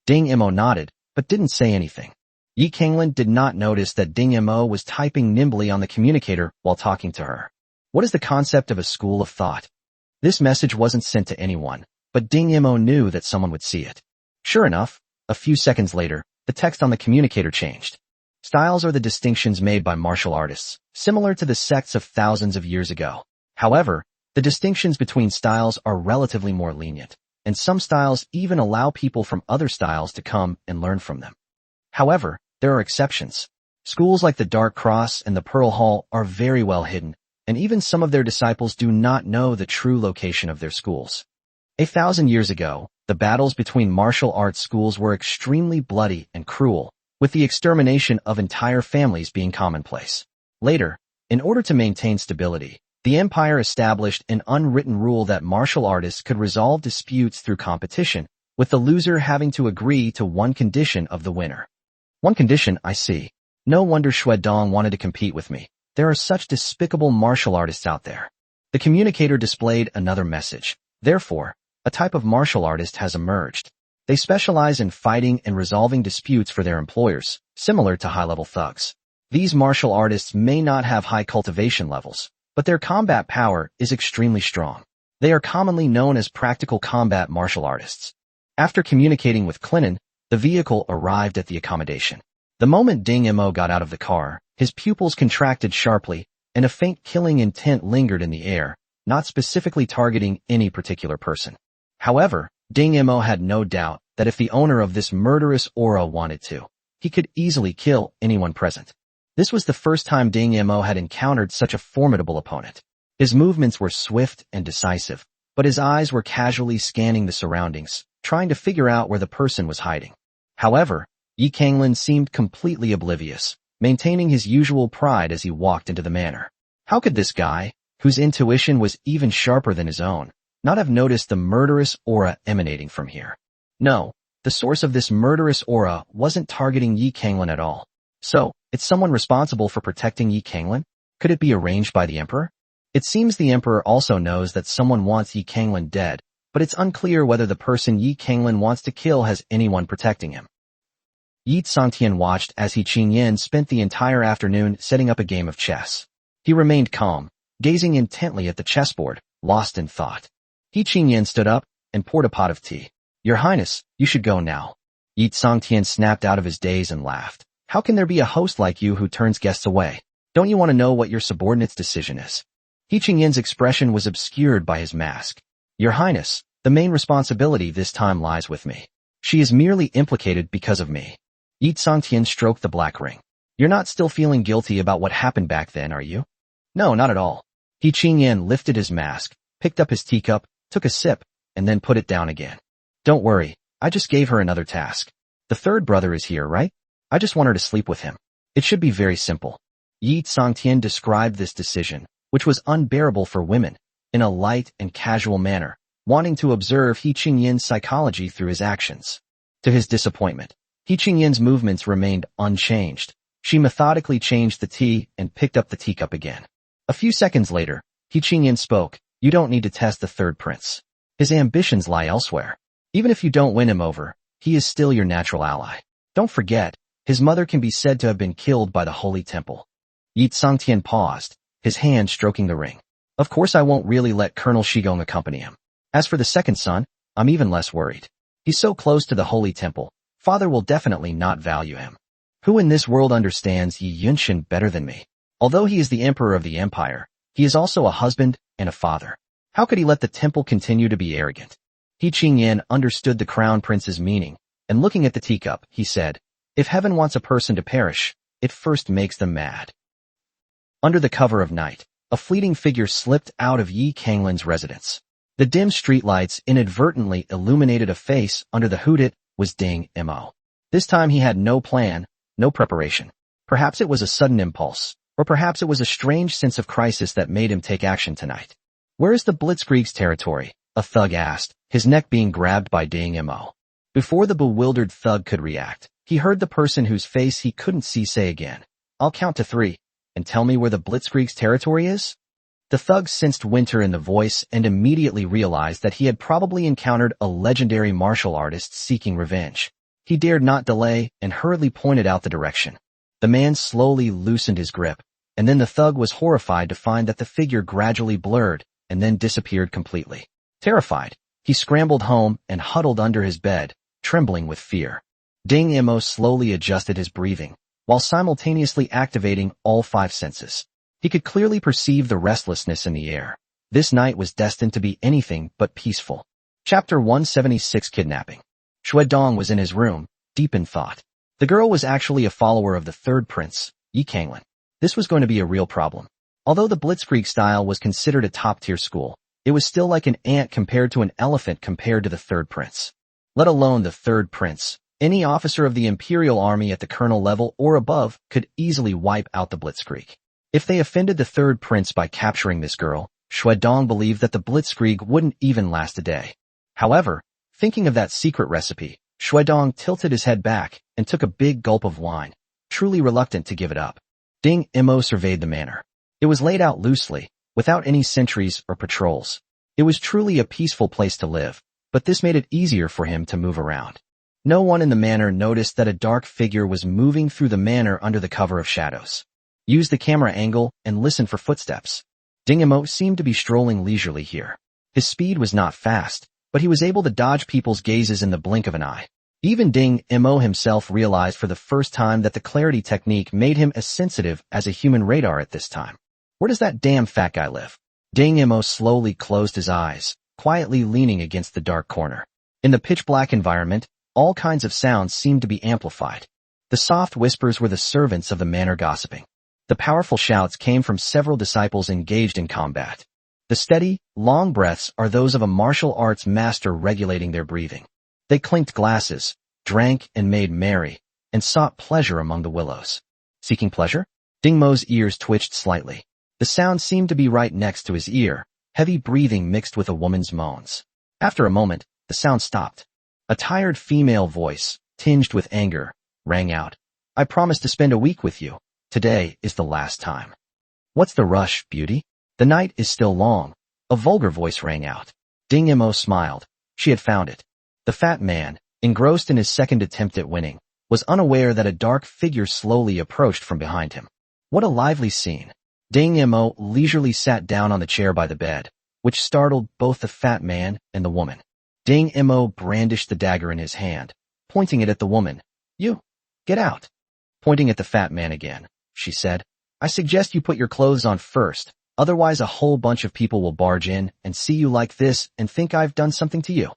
Ding Imo nodded, but didn't say anything. Yi Kanglin did not notice that Ding Imo was typing nimbly on the communicator while talking to her. What is the concept of a school of thought? This message wasn't sent to anyone, but Ding Imo knew that someone would see it. Sure enough, a few seconds later, the text on the communicator changed. Styles are the distinctions made by martial artists, similar to the sects of thousands of years ago. However, the distinctions between styles are relatively more lenient, and some styles even allow people from other styles to come and learn from them. However, there are exceptions. Schools like the Dark Cross and the Pearl Hall are very well hidden, and even some of their disciples do not know the true location of their schools. 1,000 years ago, the battles between martial arts schools were extremely bloody and cruel, with the extermination of entire families being commonplace. Later, in order to maintain stability, the empire established an unwritten rule that martial artists could resolve disputes through competition, with the loser having to agree to one condition of the winner. One condition, I see. No wonder Shuedong wanted to compete with me. There are such despicable martial artists out there. The communicator displayed another message. Therefore, a type of martial artist has emerged. They specialize in fighting and resolving disputes for their employers, similar to high-level thugs. These martial artists may not have high cultivation levels, but their combat power is extremely strong. They are commonly known as practical combat martial artists. After communicating with Clinton, the vehicle arrived at the accommodation. The moment Ding Mo got out of the car, his pupils contracted sharply, and a faint killing intent lingered in the air, not specifically targeting any particular person. However, Ding Mo had no doubt that if the owner of this murderous aura wanted to, he could easily kill anyone present. This was the first time Ding Mo had encountered such a formidable opponent. His movements were swift and decisive, but his eyes were casually scanning the surroundings, trying to figure out where the person was hiding. However, Yi Kanglin seemed completely oblivious, maintaining his usual pride as he walked into the manor. How could this guy, whose intuition was even sharper than his own, not have noticed the murderous aura emanating from here? No, the source of this murderous aura wasn't targeting Yi Kanglin at all. So, it's someone responsible for protecting Yi Kanglin? Could it be arranged by the Emperor? It seems the Emperor also knows that someone wants Yi Kanglin dead, but it's unclear whether the person Yi Kanglin wants to kill has anyone protecting him. Yi Tsongtian watched as He Qingyan spent the entire afternoon setting up a game of chess. He remained calm, gazing intently at the chessboard, lost in thought. He Qingyan stood up and poured a pot of tea. Your Highness, you should go now. Yi Tsongtian snapped out of his daze and laughed. How can there be a host like you who turns guests away? Don't you want to know what your subordinate's decision is? He Qingyan's expression was obscured by his mask. Your Highness, the main responsibility this time lies with me. She is merely implicated because of me. Yi Tsongtian stroked the black ring. You're not still feeling guilty about what happened back then, are you? No, not at all. He Qingyan lifted his mask, picked up his teacup, took a sip, and then put it down again. Don't worry, I just gave her another task. The third brother is here, right? I just want her to sleep with him. It should be very simple. Yi Tsongtian described this decision, which was unbearable for women, in a light and casual manner, wanting to observe He Qingyan's psychology through his actions. To his disappointment, He Qingyan's movements remained unchanged. She methodically changed the tea and picked up the teacup again. A few seconds later, He Qingyan spoke, you don't need to test the third prince. His ambitions lie elsewhere. Even if you don't win him over, he is still your natural ally. Don't forget, his mother can be said to have been killed by the Holy Temple. Yi Tsongtian paused, his hand stroking the ring. Of course I won't really let Colonel Shigong accompany him. As for the second son, I'm even less worried. He's so close to the Holy Temple, father will definitely not value him. Who in this world understands Yi Yunshin better than me? Although he is the emperor of the empire, he is also a husband and a father. How could he let the temple continue to be arrogant? He Qingyan understood the crown prince's meaning, and looking at the teacup, he said, if heaven wants a person to perish, it first makes them mad. Under the cover of night, a fleeting figure slipped out of Yi Kanglin's residence. The dim streetlights inadvertently illuminated a face under the hood. It was Ding Mo. This time he had no plan, no preparation. Perhaps it was a sudden impulse, or perhaps it was a strange sense of crisis that made him take action tonight. Where is the Blitzkrieg's territory? A thug asked, his neck being grabbed by Ding Mo. Before the bewildered thug could react, he heard the person whose face he couldn't see say again, I'll count to 3, and tell me where the Blitzkrieg's territory is? The thug sensed winter in the voice and immediately realized that he had probably encountered a legendary martial artist seeking revenge. He dared not delay and hurriedly pointed out the direction. The man slowly loosened his grip, and then the thug was horrified to find that the figure gradually blurred and then disappeared completely. Terrified, he scrambled home and huddled under his bed, trembling with fear. Ding Mo slowly adjusted his breathing, while simultaneously activating all 5 senses. He could clearly perceive the restlessness in the air. This night was destined to be anything but peaceful. Chapter 176 Kidnapping. Xue Dong was in his room, deep in thought. The girl was actually a follower of the third prince, Yi Kanglin. This was going to be a real problem. Although the Blitzkrieg style was considered a top-tier school, it was still like an ant compared to an elephant compared to the third prince. Let alone the third prince, any officer of the Imperial Army at the colonel level or above could easily wipe out the Blitzkrieg. If they offended the third prince by capturing this girl, Xue Dong believed that the Blitzkrieg wouldn't even last a day. However, thinking of that secret recipe, Xue Dong tilted his head back and took a big gulp of wine, truly reluctant to give it up. Ding Mo surveyed the manor. It was laid out loosely, without any sentries or patrols. It was truly a peaceful place to live, but this made it easier for him to move around. No one in the manor noticed that a dark figure was moving through the manor under the cover of shadows. Use the camera angle and listen for footsteps. Ding Imo seemed to be strolling leisurely here. His speed was not fast, but he was able to dodge people's gazes in the blink of an eye. Even Ding Imo himself realized for the first time that the clarity technique made him as sensitive as a human radar at this time. Where does that damn fat guy live? Ding Imo slowly closed his eyes, quietly leaning against the dark corner. In the pitch-black environment, all kinds of sounds seemed to be amplified. The soft whispers were the servants of the manor gossiping. The powerful shouts came from several disciples engaged in combat. The steady, long breaths are those of a martial arts master regulating their breathing. They clinked glasses, drank and made merry, and sought pleasure among the willows. Seeking pleasure? Ding Mo's ears twitched slightly. The sound seemed to be right next to his ear, heavy breathing mixed with a woman's moans. After a moment, the sound stopped. A tired female voice, tinged with anger, rang out. I promised to spend a week with you. Today is the last time. What's the rush, beauty? The night is still long. A vulgar voice rang out. Ding Imo smiled. She had found it. The fat man, engrossed in his second attempt at winning, was unaware that a dark figure slowly approached from behind him. What a lively scene. Ding Imo leisurely sat down on the chair by the bed, which startled both the fat man and the woman. Ding Imo brandished the dagger in his hand, pointing it at the woman. You, get out. Pointing at the fat man again, she said, I suggest you put your clothes on first, otherwise a whole bunch of people will barge in and see you like this and think I've done something to you.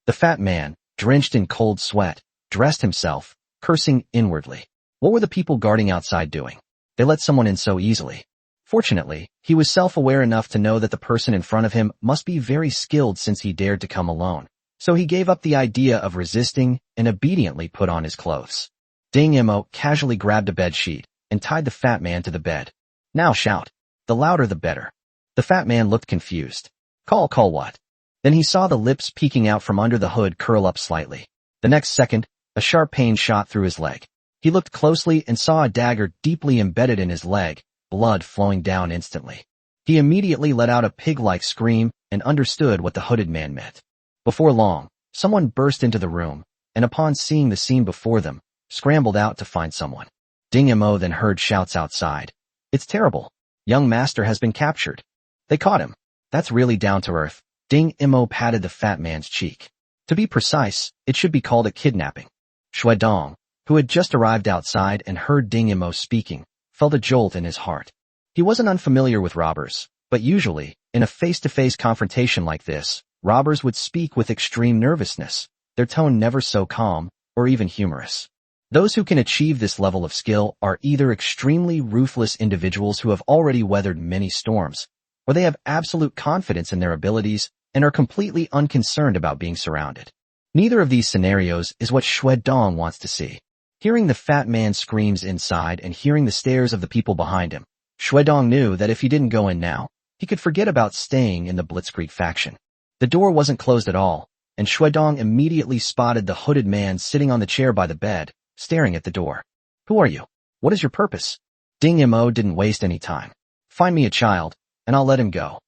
The fat man, drenched in cold sweat, dressed himself, cursing inwardly. What were the people guarding outside doing? They let someone in so easily. Fortunately, he was self-aware enough to know that the person in front of him must be very skilled since he dared to come alone. So he gave up the idea of resisting and obediently put on his clothes. Ding Imo casually grabbed a bed sheet and tied the fat man to the bed. Now shout. The louder the better. The fat man looked confused. Call what? Then he saw the lips peeking out from under the hood curl up slightly. The next second, a sharp pain shot through his leg. He looked closely and saw a dagger deeply embedded in his leg, blood flowing down instantly. He immediately let out a pig-like scream and understood what the hooded man meant. Before long, someone burst into the room, and upon seeing the scene before them, scrambled out to find someone. Ding Imo then heard shouts outside. It's terrible. Young master has been captured. They caught him. That's really down to earth. Ding Imo patted the fat man's cheek. To be precise, it should be called a kidnapping. Shui Dong, who had just arrived outside and heard Ding Imo speaking, felt a jolt in his heart. He wasn't unfamiliar with robbers, but usually, in a face-to-face confrontation like this, robbers would speak with extreme nervousness, their tone never so calm or even humorous. Those who can achieve this level of skill are either extremely ruthless individuals who have already weathered many storms, or they have absolute confidence in their abilities and are completely unconcerned about being surrounded. Neither of these scenarios is what Shui Dong wants to see. Hearing the fat man's screams inside and hearing the stares of the people behind him, Shui Dong knew that if he didn't go in now, he could forget about staying in the Blitzkrieg faction. The door wasn't closed at all, and Shui Dong immediately spotted the hooded man sitting on the chair by the bed, staring at the door. Who are you? What is your purpose? Ding Imo didn't waste any time. Find me a child, and I'll let him go.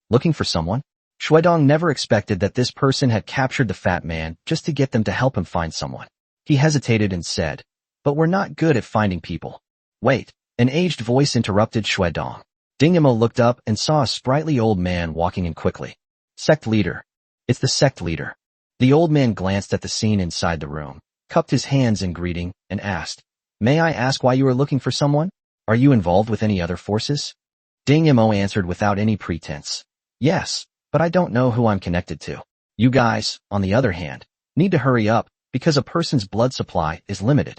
Looking for someone? Shui Dong never expected that this person had captured the fat man just to get them to help him find someone. He hesitated and said, but we're not good at finding people. Wait, an aged voice interrupted Shui Dong. Ding Imo looked up and saw a sprightly old man walking in quickly. Sect leader. It's the sect leader. The old man glanced at the scene inside the room, cupped his hands in greeting, and asked, May I ask why you are looking for someone? Are you involved with any other forces? Ding Imo answered without any pretense. Yes, but I don't know who I'm connected to. You guys, on the other hand, need to hurry up, because a person's blood supply is limited.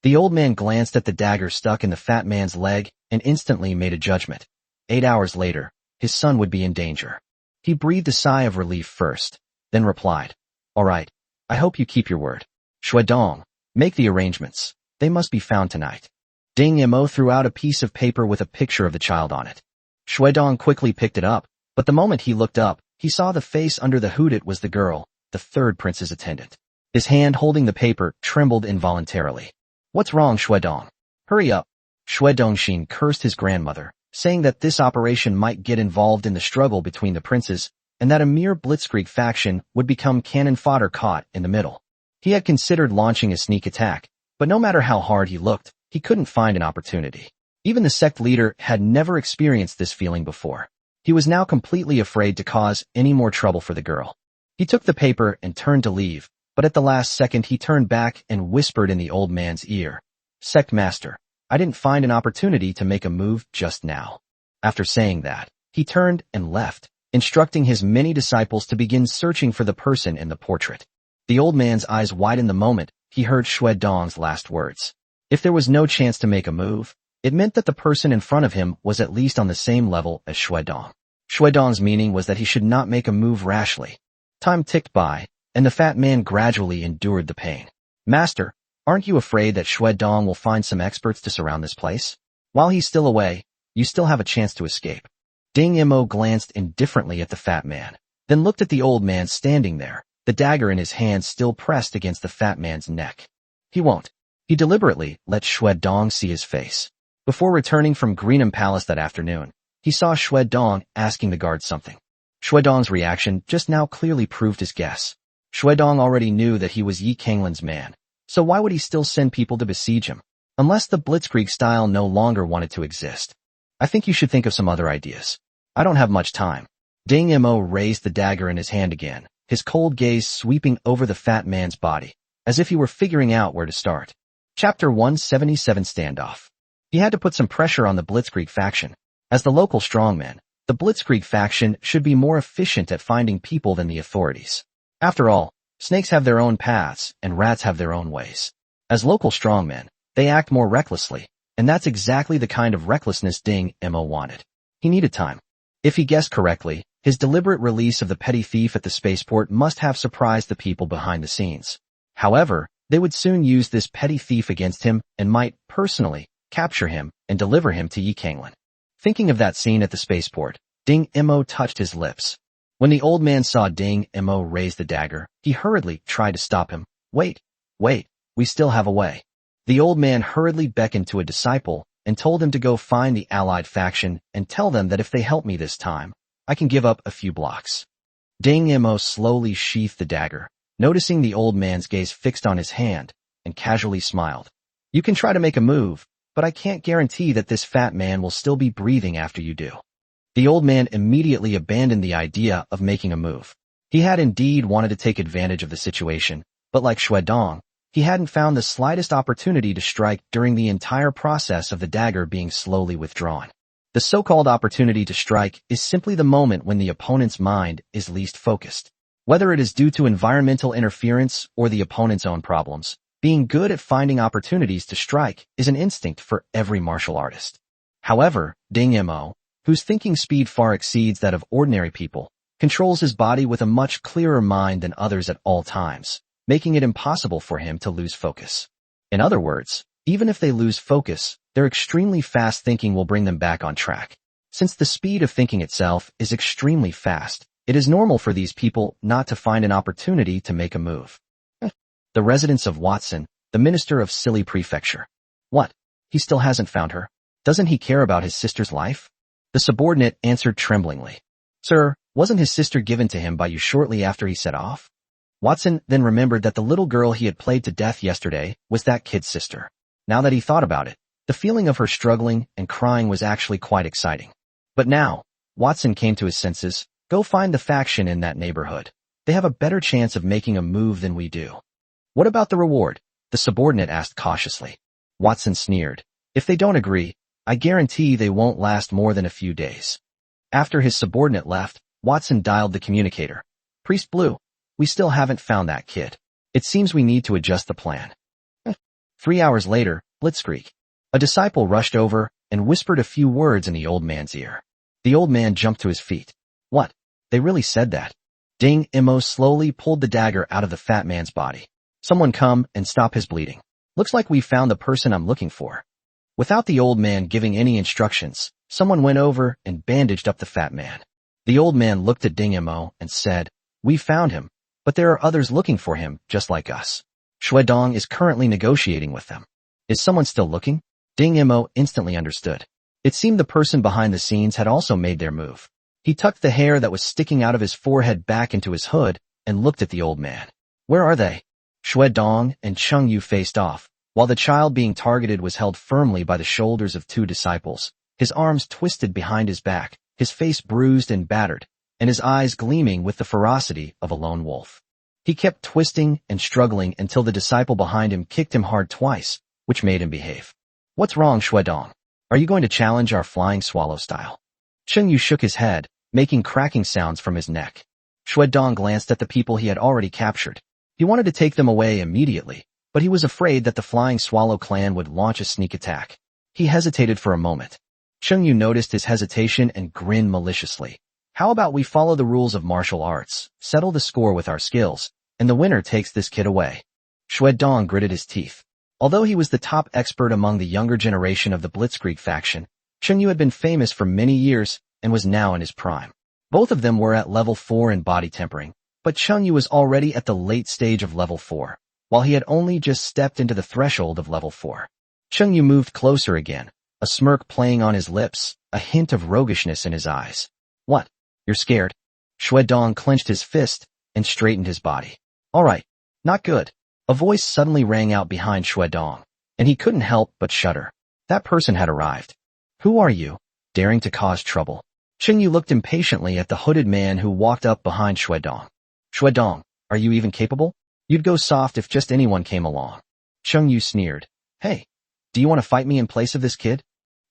The old man glanced at the dagger stuck in the fat man's leg and instantly made a judgment. 8 hours later, his son would be in danger. He breathed a sigh of relief first, then replied, All right, I hope you keep your word. Shui Dong, make the arrangements. They must be found tonight. Ding Imo threw out a piece of paper with a picture of the child on it. Shui Dong quickly picked it up, but the moment he looked up, he saw the face under the hood. It was the girl, the third prince's attendant. His hand holding the paper trembled involuntarily. What's wrong, Shui Dong? Hurry up. Shui Dongshin cursed his grandmother, saying that this operation might get involved in the struggle between the princes, and that a mere Blitzkrieg faction would become cannon fodder caught in the middle. He had considered launching a sneak attack, but no matter how hard he looked, he couldn't find an opportunity. Even the sect leader had never experienced this feeling before. He was now completely afraid to cause any more trouble for the girl. He took the paper and turned to leave, but at the last second he turned back and whispered in the old man's ear, "Sect Master, I didn't find an opportunity to make a move just now." After saying that, he turned and left, instructing his many disciples to begin searching for the person in the portrait. The old man's eyes widened the moment he heard Xue Dong's last words. If there was no chance to make a move, it meant that the person in front of him was at least on the same level as Xue Dong. Xue Dong's meaning was that he should not make a move rashly. Time ticked by, and the fat man gradually endured the pain. "Master, aren't you afraid that Xue Dong will find some experts to surround this place? While he's still away, you still have a chance to escape." Ding Imo glanced indifferently at the fat man, then looked at the old man standing there, the dagger in his hand still pressed against the fat man's neck. "He won't." He deliberately let Xue Dong see his face. Before returning from Greenham Palace that afternoon, he saw Xue Dong asking the guard something. Xue Dong's reaction just now clearly proved his guess. Xue Dong already knew that he was Yi Kanglin's man, so why would he still send people to besiege him? Unless the Blitzkrieg style no longer wanted to exist. "I think you should think of some other ideas. I don't have much time." Ding Imo raised the dagger in his hand again, his cold gaze sweeping over the fat man's body, as if he were figuring out where to start. Chapter 177 Standoff. He had to put some pressure on the Blitzkrieg faction. As the local strongman, the Blitzkrieg faction should be more efficient at finding people than the authorities. After all, snakes have their own paths, and rats have their own ways. As local strongmen, they act more recklessly, and that's exactly the kind of recklessness Ding Imo wanted. He needed time. If he guessed correctly, his deliberate release of the petty thief at the spaceport must have surprised the people behind the scenes. However, they would soon use this petty thief against him and might, personally, capture him and deliver him to Yi Kanglin. Thinking of that scene at the spaceport, Ding Imo touched his lips. When the old man saw Ding Imo raise the dagger, he hurriedly tried to stop him. Wait, we still have a way." The old man hurriedly beckoned to a disciple and told him to go find the allied faction and tell them that if they help me this time, I can give up a few blocks. Ding Imo slowly sheathed the dagger, noticing the old man's gaze fixed on his hand, and casually smiled. "You can try to make a move, but I can't guarantee that this fat man will still be breathing after you do." The old man immediately abandoned the idea of making a move. He had indeed wanted to take advantage of the situation, but like Xue Dong, he hadn't found the slightest opportunity to strike during the entire process of the dagger being slowly withdrawn. The so-called opportunity to strike is simply the moment when the opponent's mind is least focused. Whether it is due to environmental interference or the opponent's own problems, being good at finding opportunities to strike is an instinct for every martial artist. However, Ding Imo, whose thinking speed far exceeds that of ordinary people, controls his body with a much clearer mind than others at all times, making it impossible for him to lose focus. In other words, even if they lose focus, their extremely fast thinking will bring them back on track. Since the speed of thinking itself is extremely fast, it is normal for these people not to find an opportunity to make a move. The residence of Watson, the minister of Silly Prefecture. What? He still hasn't found her? Doesn't he care about his sister's life? The subordinate answered tremblingly. "Sir, wasn't his sister given to him by you shortly after he set off?" Watson then remembered that the little girl he had played to death yesterday was that kid's sister. Now that he thought about it, the feeling of her struggling and crying was actually quite exciting. But now, Watson came to his senses. Go find the faction in that neighborhood. They have a better chance of making a move than we do. "What about the reward?" the subordinate asked cautiously. Watson sneered. "If they don't agree, I guarantee they won't last more than a few days." After his subordinate left, Watson dialed the communicator. "Priest Blue, we still haven't found that kid. It seems we need to adjust the plan." 3 hours later, Blitzkrieg. A disciple rushed over and whispered a few words in the old man's ear. The old man jumped to his feet. "What? They really said that?" Ding Imo slowly pulled the dagger out of the fat man's body. "Someone come and stop his bleeding. Looks like we found the person I'm looking for." Without the old man giving any instructions, someone went over and bandaged up the fat man. The old man looked at Ding Imo and said, "We found him, but there are others looking for him just like us. Xue Dong is currently negotiating with them. Is someone still looking?" Ding Imo instantly understood. It seemed the person behind the scenes had also made their move. He tucked the hair that was sticking out of his forehead back into his hood and looked at the old man. "Where are they?" Xue Dong and Cheng Yu faced off, while the child being targeted was held firmly by the shoulders of two disciples, his arms twisted behind his back, his face bruised and battered, and his eyes gleaming with the ferocity of a lone wolf. He kept twisting and struggling until the disciple behind him kicked him hard twice, which made him behave. What's wrong, Xue Dong? Are you going to challenge our flying swallow style? Cheng Yu shook his head, making cracking sounds from his neck. Xue Dong glanced at the people he had already captured. He wanted to take them away immediately, but he was afraid that the Flying Swallow clan would launch a sneak attack. He hesitated for a moment. Cheng Yu noticed his hesitation and grinned maliciously. How about we follow the rules of martial arts, settle the score with our skills, and the winner takes this kid away? Xue Dong gritted his teeth. Although he was the top expert among the younger generation of the Blitzkrieg faction, Cheng Yu had been famous for many years and was now in his prime. Both of them were at level 4 in body tempering, but Cheng Yu was already at the late stage of level 4, while he had only just stepped into the threshold of level 4. Cheng Yu moved closer again, a smirk playing on his lips, a hint of roguishness in his eyes. What? You're scared? Xue Dong clenched his fist and straightened his body. All right, not good. A voice suddenly rang out behind Xue Dong, and he couldn't help but shudder. That person had arrived. Who are you, daring to cause trouble? Cheng Yu looked impatiently at the hooded man who walked up behind Xue Dong. Xue Dong, are you even capable? You'd go soft if just anyone came along. Cheng Yu sneered. Hey, do you want to fight me in place of this kid?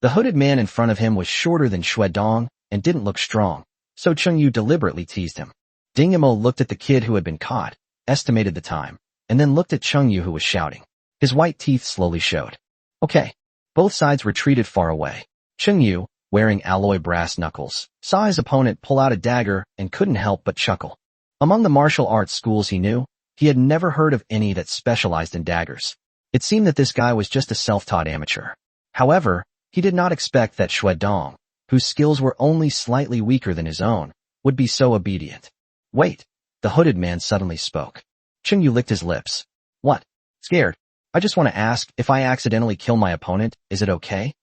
The hooded man in front of him was shorter than Xue Dong and didn't look strong, so Cheng Yu deliberately teased him. Ding Imo looked at the kid who had been caught, estimated the time, and then looked at Cheng Yu who was shouting. His white teeth slowly showed. Okay. Both sides retreated far away. Cheng Yu, wearing alloy brass knuckles, saw his opponent pull out a dagger and couldn't help but chuckle. Among the martial arts schools he knew, he had never heard of any that specialized in daggers. It seemed that this guy was just a self-taught amateur. However, he did not expect that Xue Dong, whose skills were only slightly weaker than his own, would be so obedient. Wait, the hooded man suddenly spoke. Cheng Yu licked his lips. What? Scared? I just want to ask, if I accidentally kill my opponent, is it okay?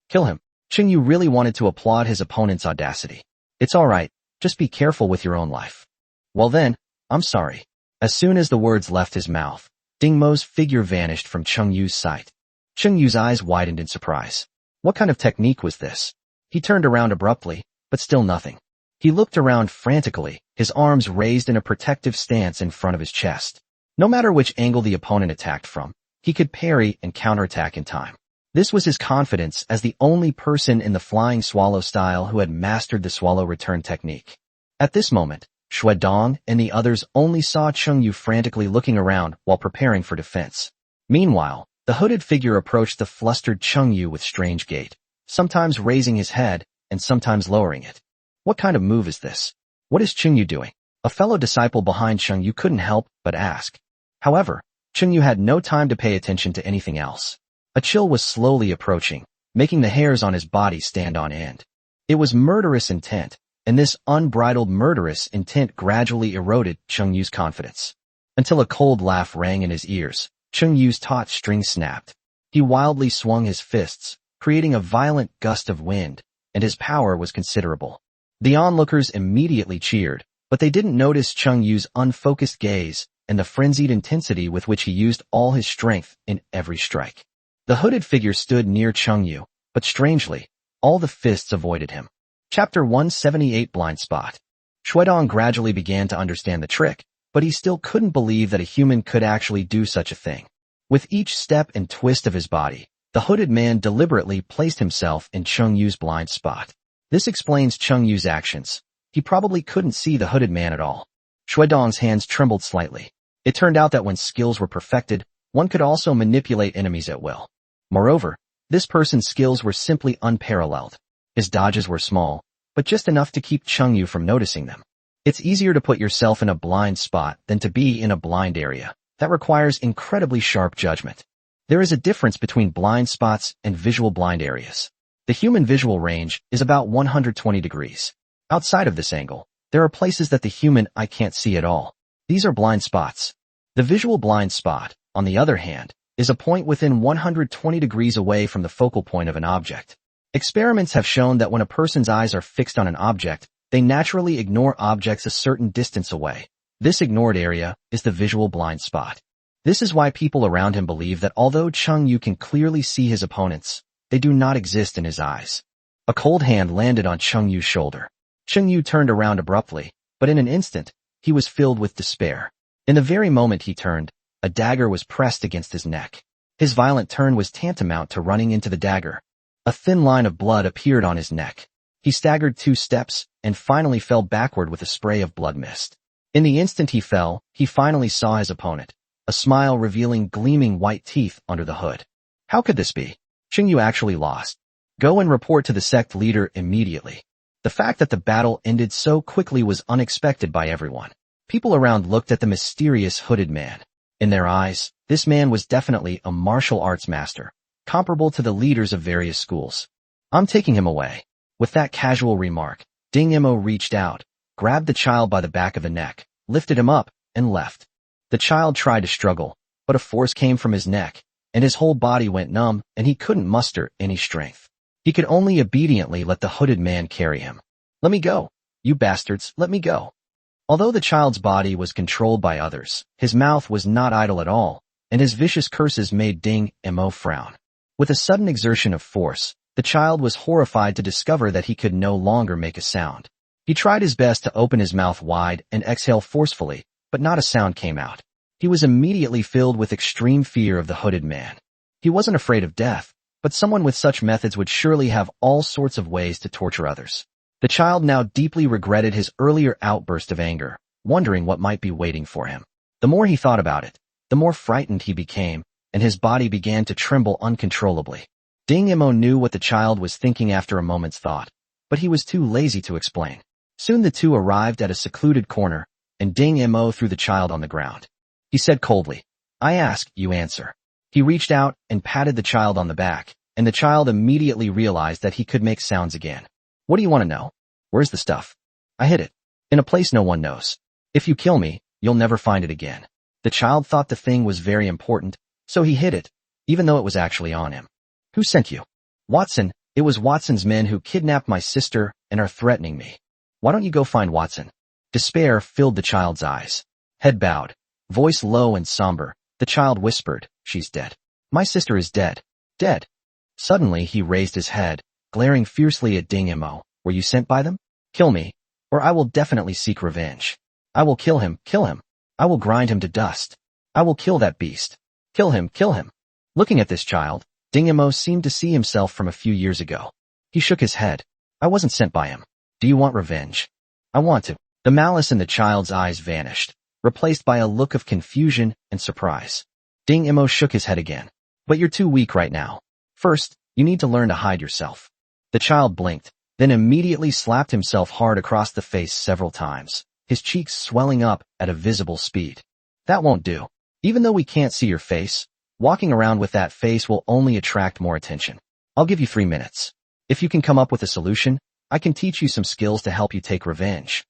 Kill him. Cheng Yu really wanted to applaud his opponent's audacity. It's alright, just be careful with your own life. Well then, I'm sorry. As soon as the words left his mouth, Ding Mo's figure vanished from Cheng Yu's sight. Cheng Yu's eyes widened in surprise. What kind of technique was this? He turned around abruptly, but still nothing. He looked around frantically, his arms raised in a protective stance in front of his chest. No matter which angle the opponent attacked from, he could parry and counterattack in time. This was his confidence as the only person in the flying swallow style who had mastered the swallow return technique. At this moment, Xue Dong and the others only saw Cheng Yu frantically looking around while preparing for defense. Meanwhile, the hooded figure approached the flustered Cheng Yu with strange gait, sometimes raising his head and sometimes lowering it. What kind of move is this? What is Cheng Yu doing? A fellow disciple behind Cheng Yu couldn't help but ask. However, Cheng Yu had no time to pay attention to anything else. A chill was slowly approaching, making the hairs on his body stand on end. It was murderous intent, and this unbridled murderous intent gradually eroded Cheng Yu's confidence. Until a cold laugh rang in his ears, Cheng Yu's taut string snapped. He wildly swung his fists, creating a violent gust of wind, and his power was considerable. The onlookers immediately cheered, but they didn't notice Cheng Yu's unfocused gaze and the frenzied intensity with which he used all his strength in every strike. The hooded figure stood near Cheng Yu, but strangely, all the fists avoided him. Chapter 178 Blind Spot. Xue Dong gradually began to understand the trick, but he still couldn't believe that a human could actually do such a thing. With each step and twist of his body, the hooded man deliberately placed himself in Cheng Yu's blind spot. This explains Cheng Yu's actions. He probably couldn't see the hooded man at all. Xue Dong's hands trembled slightly. It turned out that when skills were perfected, one could also manipulate enemies at will. Moreover, this person's skills were simply unparalleled. His dodges were small, but just enough to keep Cheng Yu from noticing them. It's easier to put yourself in a blind spot than to be in a blind area. That requires incredibly sharp judgment. There is a difference between blind spots and visual blind areas. The human visual range is about 120 degrees. Outside of this angle, there are places that the human eye can't see at all. These are blind spots. The visual blind spot, on the other hand, is a point within 120 degrees away from the focal point of an object. Experiments have shown that when a person's eyes are fixed on an object, they naturally ignore objects a certain distance away. This ignored area is the visual blind spot. This is why people around him believe that although Chung Yu can clearly see his opponents, they do not exist in his eyes. A cold hand landed on Chung Yu's shoulder. Chung Yu turned around abruptly, but in an instant, he was filled with despair. In the very moment he turned, a dagger was pressed against his neck. His violent turn was tantamount to running into the dagger. A thin line of blood appeared on his neck. He staggered 2 steps and finally fell backward with a spray of blood mist. In the instant he fell, he finally saw his opponent, a smile revealing gleaming white teeth under the hood. How could this be? Chung Yu actually lost. Go and report to the sect leader immediately. The fact that the battle ended so quickly was unexpected by everyone. People around looked at the mysterious hooded man. In their eyes, this man was definitely a martial arts master, comparable to the leaders of various schools. I'm taking him away. With that casual remark, Ding Mo reached out, grabbed the child by the back of the neck, lifted him up, and left. The child tried to struggle, but a force came from his neck, and his whole body went numb, and he couldn't muster any strength. He could only obediently let the hooded man carry him. Let me go. You bastards, let me go. Although the child's body was controlled by others, his mouth was not idle at all, and his vicious curses made Ding Mo frown. With a sudden exertion of force, the child was horrified to discover that he could no longer make a sound. He tried his best to open his mouth wide and exhale forcefully, but not a sound came out. He was immediately filled with extreme fear of the hooded man. He wasn't afraid of death, but someone with such methods would surely have all sorts of ways to torture others. The child now deeply regretted his earlier outburst of anger, wondering what might be waiting for him. The more he thought about it, the more frightened he became, and his body began to tremble uncontrollably. Ding Mo knew what the child was thinking after a moment's thought, but he was too lazy to explain. Soon the two arrived at a secluded corner, and Ding Mo threw the child on the ground. He said coldly, I ask, you answer. He reached out and patted the child on the back, and the child immediately realized that he could make sounds again. What do you want to know? Where's the stuff? I hid it. In a place no one knows. If you kill me, you'll never find it again. The child thought the thing was very important, so he hid it, even though it was actually on him. Who sent you? Watson. It was Watson's men who kidnapped my sister and are threatening me. Why don't you go find Watson? Despair filled the child's eyes. Head bowed, voice low and somber, the child whispered, she's dead. My sister is dead. Dead. Suddenly he raised his head, glaring fiercely at Ding Mo. Were you sent by them? Kill me, or I will definitely seek revenge. I will kill him, kill him. I will grind him to dust. I will kill that beast. Kill him, kill him. Looking at this child, Ding Mo seemed to see himself from a few years ago. He shook his head. I wasn't sent by him. Do you want revenge? I want to. The malice in the child's eyes vanished, replaced by a look of confusion and surprise. Ding Mo shook his head again. But you're too weak right now. First, you need to learn to hide yourself. The child blinked, then immediately slapped himself hard across the face several times, his cheeks swelling up at a visible speed. That won't do. Even though we can't see your face, walking around with that face will only attract more attention. I'll give you 3 minutes. If you can come up with a solution, I can teach you some skills to help you take revenge.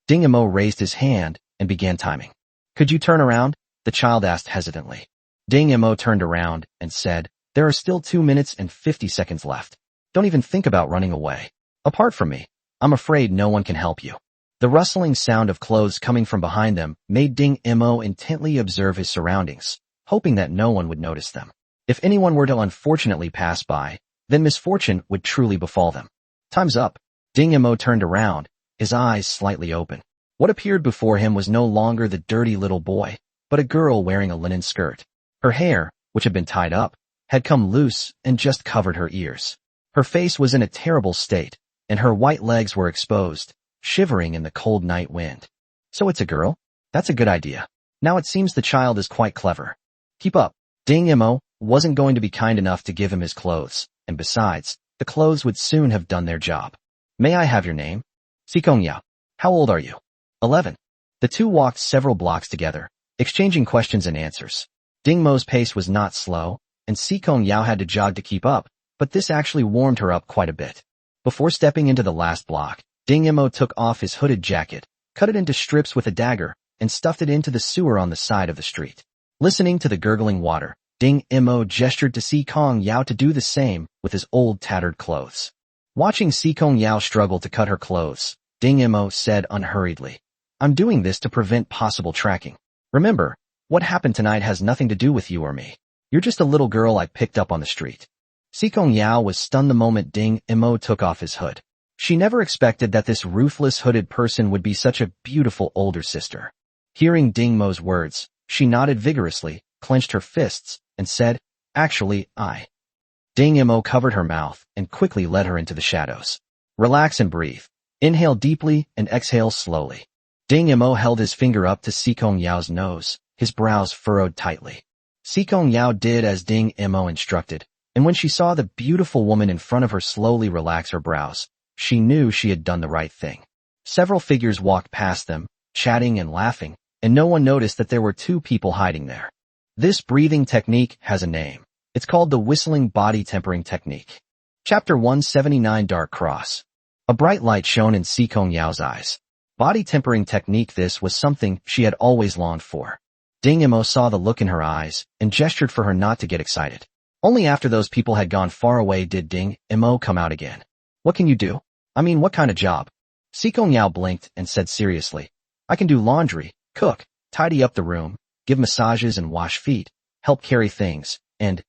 Ding Mo raised his hand and began timing. Could you turn around? The child asked hesitantly. Ding Mo turned around and said, there are still 2 minutes and 50 seconds left. Don't even think about running away. Apart from me, I'm afraid no one can help you. The rustling sound of clothes coming from behind them made Ding Mo intently observe his surroundings, hoping that no one would notice them. If anyone were to unfortunately pass by, then misfortune would truly befall them. Time's up. Ding Mo turned around, his eyes slightly open. What appeared before him was no longer the dirty little boy, but a girl wearing a linen skirt. Her hair, which had been tied up, had come loose and just covered her ears. Her face was in a terrible state, and her white legs were exposed, shivering in the cold night wind. So it's a girl? That's a good idea. Now it seems the child is quite clever. Keep up. Ding Mo wasn't going to be kind enough to give him his clothes, and besides, the clothes would soon have done their job. May I have your name? Sikong Yao. How old are you? 11. The two walked several blocks together, exchanging questions and answers. Ding Mo's pace was not slow, and Sikong Yao had to jog to keep up, but this actually warmed her up quite a bit. Before stepping into the last block, Ding Mo took off his hooded jacket, cut it into strips with a dagger, and stuffed it into the sewer on the side of the street. Listening to the gurgling water, Ding Mo gestured to Sikong Yao to do the same with his old tattered clothes. Watching Sikong Yao struggle to cut her clothes, Ding Mo said unhurriedly, I'm doing this to prevent possible tracking. Remember, What happened tonight has nothing to do with you or me. You're just a little girl I picked up on the street. Sikong Yao was stunned the moment Ding Mo took off his hood. She never expected that this ruthless hooded person would be such a beautiful older sister. Hearing Ding Mo's words, she nodded vigorously, clenched her fists, and said, "Actually, I." Ding Mo covered her mouth and quickly led her into the shadows. "Relax and breathe. Inhale deeply and exhale slowly." Ding Mo held his finger up to Sikong Yao's nose, his brows furrowed tightly. Sikong Yao did as Ding Mo instructed, and when she saw the beautiful woman in front of her slowly relax her brows, she knew she had done the right thing. Several figures walked past them, chatting and laughing, and no one noticed that there were two people hiding there. This breathing technique has a name. It's called the whistling body tempering technique. Chapter 179 Dark Cross. A bright light shone in Sikong Yao's eyes. Body tempering technique. This was something she had always longed for. Ding Mo saw the look in her eyes and gestured for her not to get excited. Only after those people had gone far away did Ding Mo come out again. "What can you do? I mean, what kind of job?" Sikong Yao blinked and said seriously, "I can do laundry, cook, tidy up the room, give massages and wash feet, help carry things, and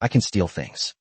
I can steal things."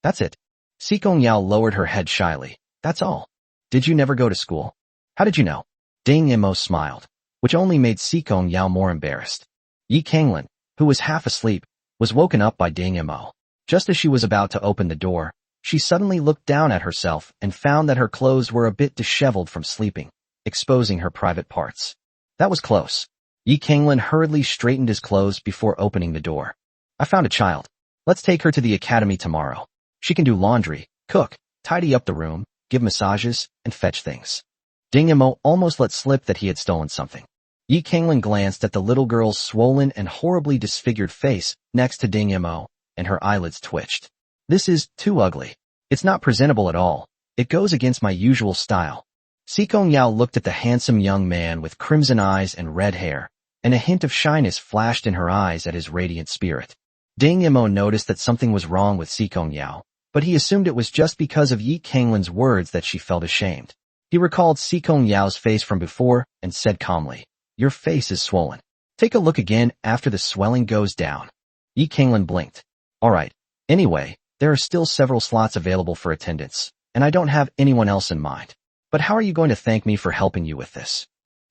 "That's it." Sikong Yao lowered her head shyly. "That's all. Did you never go to school? How did you know?" Ding Mo smiled, which only made Sikong Yao more embarrassed. Yi Kanglin, who was half asleep, was woken up by Ding Mo. Just as she was about to open the door, she suddenly looked down at herself and found that her clothes were a bit disheveled from sleeping, exposing her private parts. That was close. Yi Kanglin hurriedly straightened his clothes before opening the door. "I found a child. Let's take her to the academy tomorrow. She can do laundry, cook, tidy up the room, give massages, and fetch things." Ding Mo almost let slip that he had stolen something. Yi Kanglin glanced at the little girl's swollen and horribly disfigured face next to Ding Mo, and her eyelids twitched. "This is too ugly. It's not presentable at all. It goes against my usual style." Sikong Yao looked at the handsome young man with crimson eyes and red hair, and a hint of shyness flashed in her eyes at his radiant spirit. Ding Mo noticed that something was wrong with Sikong Yao, but he assumed it was just because of Yi Kanglin's words that she felt ashamed. He recalled Sikong Yao's face from before and said calmly, "Your face is swollen. Take a look again after the swelling goes down." Yi Kanglin blinked. "All right. Anyway, there are still several slots available for attendance, and I don't have anyone else in mind. But how are you going to thank me for helping you with this?"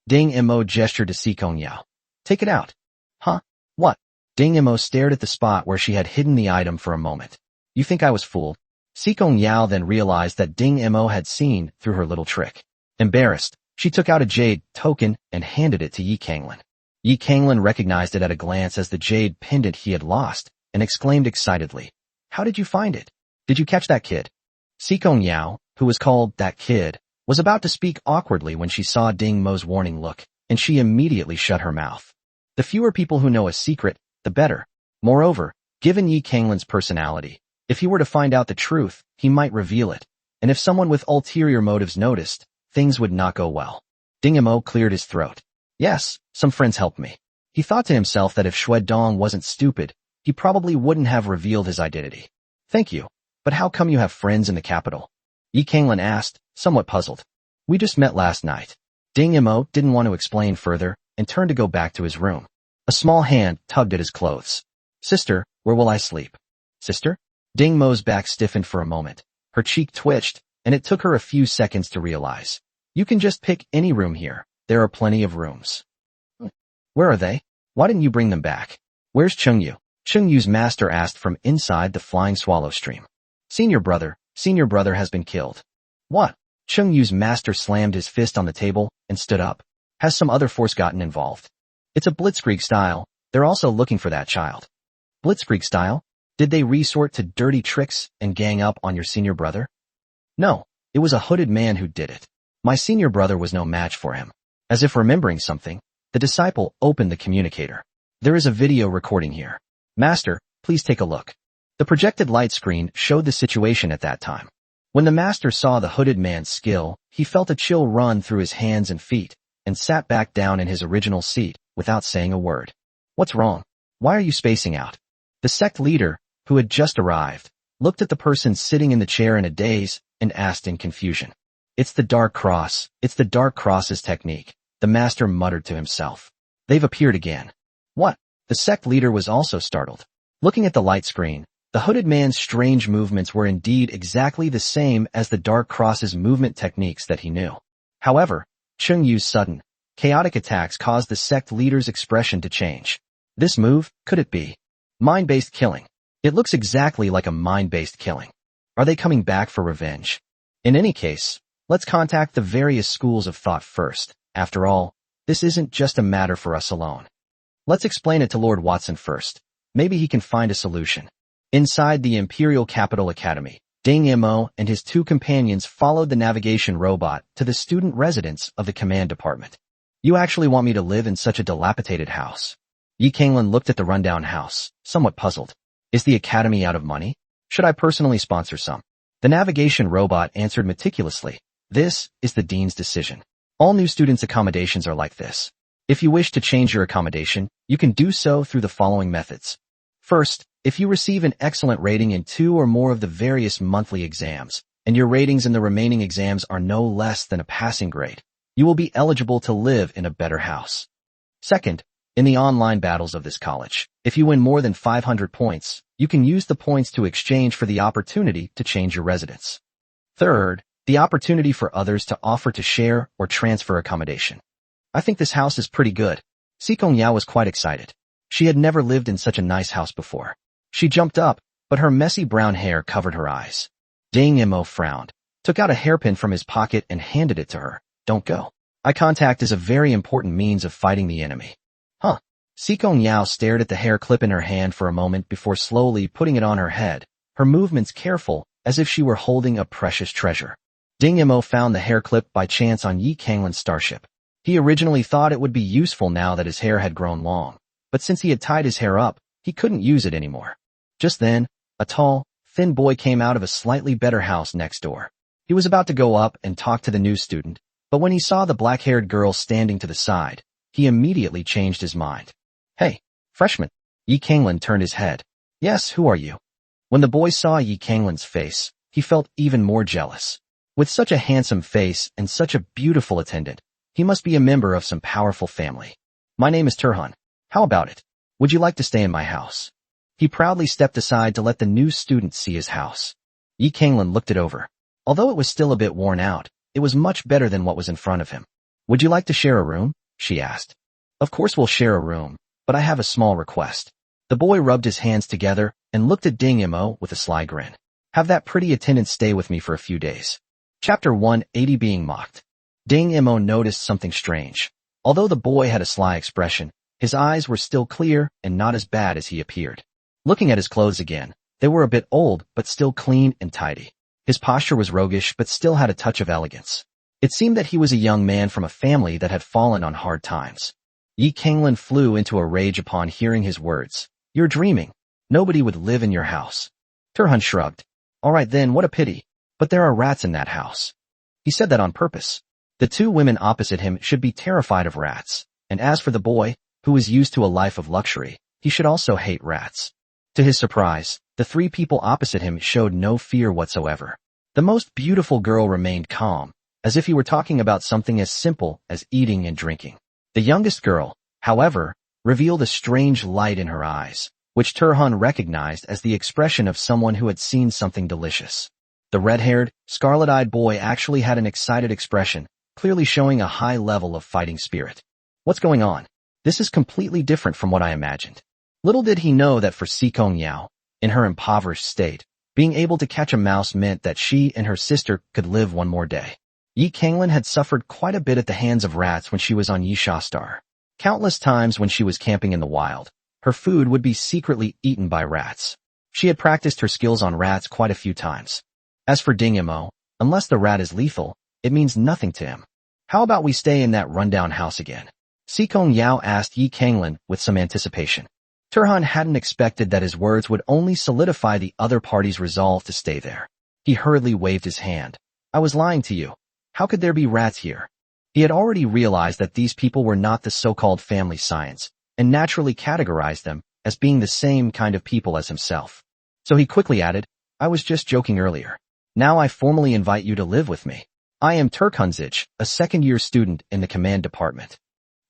Ding Mo gestured to Sikong Yao. "Take it out." "Huh? What?" Ding Mo stared at the spot where she had hidden the item for a moment. "You think I was fooled?" Sikong Yao then realized that Ding Mo had seen through her little trick. Embarrassed, she took out a jade token and handed it to Yi Kanglin. Yi Kanglin recognized it at a glance as the jade pendant he had lost, and exclaimed excitedly, "How did you find it? Did you catch that kid?" Sikong Yao, who was called that kid, was about to speak awkwardly when she saw Ding Mo's warning look, and she immediately shut her mouth. The fewer people who know a secret, the better. Moreover, given Yi Kanglin's personality, if he were to find out the truth, he might reveal it, and if someone with ulterior motives noticed, things would not go well. Ding Mo cleared his throat. "Yes, some friends helped me." He thought to himself that if Xue Dong wasn't stupid, he probably wouldn't have revealed his identity. "Thank you, but how come you have friends in the capital?" Yi Kanglin asked, somewhat puzzled. "We just met last night." Ding Mo didn't want to explain further and turned to go back to his room. A small hand tugged at his clothes. "Sister, where will I sleep?" "Sister?" Ding Mo's back stiffened for a moment. Her cheek twitched, and it took her a few seconds to realize. "You can just pick any room here. There are plenty of rooms." "Where are they? Why didn't you bring them back?" "Where's Cheng-Yu?" Cheng-Yu's master asked from inside the flying swallow stream. Senior brother has been killed." "What?" Cheng-Yu's master slammed his fist on the table and stood up. "Has some other force gotten involved?" "It's a blitzkrieg style. They're also looking for that child." "Blitzkrieg style? Did they resort to dirty tricks and gang up on your senior brother?" "No, it was a hooded man who did it. My senior brother was no match for him." As if remembering something, the disciple opened the communicator. "There is a video recording here. Master, please take a look." The projected light screen showed the situation at that time. When the master saw the hooded man's skill, he felt a chill run through his hands and feet, and sat back down in his original seat without saying a word. "What's wrong? Why are you spacing out?" The sect leader, who had just arrived, looked at the person sitting in the chair in a daze and asked in confusion. "It's the Dark Cross. It's the Dark Cross's technique," the master muttered to himself. "They've appeared again." What? The sect leader was also startled. Looking at the light screen, the hooded man's strange movements were indeed exactly the same as the Dark Cross's movement techniques that he knew. However, Chung Yu's sudden, chaotic attacks caused the sect leader's expression to change. This move, could it be mind-based killing? It looks exactly like a mind-based killing. Are they coming back for revenge? In any case, let's contact the various schools of thought first. After all, this isn't just a matter for us alone. Let's explain it to Lord Watson first. Maybe he can find a solution. Inside the Imperial Capital Academy, Ding Mo and his two companions followed the navigation robot to the student residence of the command department. You actually want me to live in such a dilapidated house? Yi Kanglin looked at the rundown house, somewhat puzzled. Is the academy out of money? Should I personally sponsor some? The navigation robot answered meticulously. This is the dean's decision. All new students' accommodations are like this. If you wish to change your accommodation, you can do so through the following methods. First, if you receive an excellent rating in 2 or more of the various monthly exams, and your ratings in the remaining exams are no less than a passing grade, you will be eligible to live in a better house. Second, in the online battles of this college, if you win more than 500 points, you can use the points to exchange for the opportunity to change your residence. Third, the opportunity for others to offer to share or transfer accommodation. I think this house is pretty good. Sikong Yao was quite excited. She had never lived in such a nice house before. She jumped up, but her messy brown hair covered her eyes. Ding Mo frowned, took out a hairpin from his pocket and handed it to her. Don't go. Eye contact is a very important means of fighting the enemy. Huh. Sikong Yao stared at the hair clip in her hand for a moment before slowly putting it on her head, her movements careful, as if she were holding a precious treasure. Ding Mo found the hair clip by chance on Yi Kanglin's starship. He originally thought it would be useful now that his hair had grown long, but since he had tied his hair up, he couldn't use it anymore. Just then, a tall, thin boy came out of a slightly better house next door. He was about to go up and talk to the new student, but when he saw the black-haired girl standing to the side, he immediately changed his mind. Hey, freshman. Yi Kanglin turned his head. Yes, who are you? When the boy saw Yi Kanglin's face, he felt even more jealous. With such a handsome face and such a beautiful attendant, he must be a member of some powerful family. My name is Turhan. How about it? Would you like to stay in my house? He proudly stepped aside to let the new student see his house. Yi Kanglin looked it over. Although it was still a bit worn out, it was much better than what was in front of him. Would you like to share a room? She asked. Of course we'll share a room, but I have a small request. The boy rubbed his hands together and looked at Ding Mo with a sly grin. Have that pretty attendant stay with me for a few days. Chapter 180 Being Mocked. Ding Mo noticed something strange. Although the boy had a sly expression, his eyes were still clear and not as bad as he appeared. Looking at his clothes again, they were a bit old but still clean and tidy. His posture was roguish but still had a touch of elegance. It seemed that he was a young man from a family that had fallen on hard times. Yi Kanglin flew into a rage upon hearing his words. You're dreaming. Nobody would live in your house. Turhan shrugged. All right then, what a pity. But there are rats in that house. He said that on purpose. The two women opposite him should be terrified of rats, and as for the boy, who was used to a life of luxury, he should also hate rats. To his surprise, the three people opposite him showed no fear whatsoever. The most beautiful girl remained calm, as if he were talking about something as simple as eating and drinking. The youngest girl, however, revealed a strange light in her eyes, which Turhan recognized as the expression of someone who had seen something delicious. The red-haired, scarlet-eyed boy actually had an excited expression, clearly showing a high level of fighting spirit. What's going on? This is completely different from what I imagined. Little did he know that for Sikong Yao, in her impoverished state, being able to catch a mouse meant that she and her sister could live one more day. Yi Kanglin had suffered quite a bit at the hands of rats when she was on Yisha Star. Countless times when she was camping in the wild, her food would be secretly eaten by rats. She had practiced her skills on rats quite a few times. As for Ding Mo, unless the rat is lethal, it means nothing to him. How about we stay in that rundown house again? Sikong Yao asked Yi Kanglin with some anticipation. Turhan hadn't expected that his words would only solidify the other party's resolve to stay there. He hurriedly waved his hand. I was lying to you. How could there be rats here? He had already realized that these people were not the so-called family science, and naturally categorized them as being the same kind of people as himself. So he quickly added, I was just joking earlier. Now I formally invite you to live with me. I am Turkhunzich, a second-year student in the command department.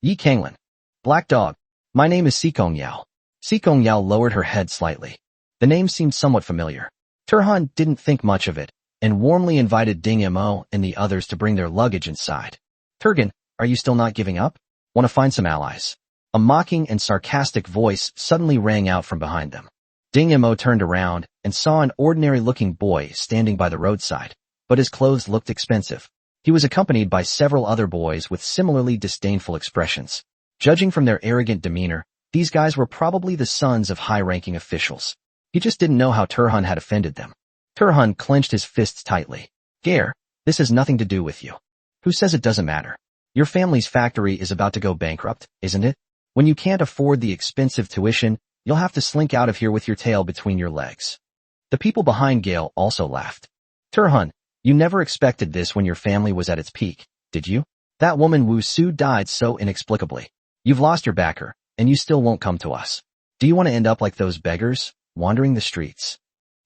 Yi Kanglin. Black Dog. My name is Sikong Yao. Sikong Yao lowered her head slightly. The name seemed somewhat familiar. Turhan didn't think much of it, and warmly invited Ding Mo and the others to bring their luggage inside. Turgan, are you still not giving up? Want to find some allies? A mocking and sarcastic voice suddenly rang out from behind them. Ding Mo turned around and saw an ordinary-looking boy standing by the roadside, but his clothes looked expensive. He was accompanied by several other boys with similarly disdainful expressions. Judging from their arrogant demeanor, these guys were probably the sons of high-ranking officials. He just didn't know how Turhan had offended them. Turhan clenched his fists tightly. Gare, this has nothing to do with you. Who says it doesn't matter? Your family's factory is about to go bankrupt, isn't it? When you can't afford the expensive tuition, you'll have to slink out of here with your tail between your legs. The people behind Gale also laughed. Turhan, you never expected this when your family was at its peak, did you? That woman Wu Su died so inexplicably. You've lost your backer, and you still won't come to us. Do you want to end up like those beggars, wandering the streets?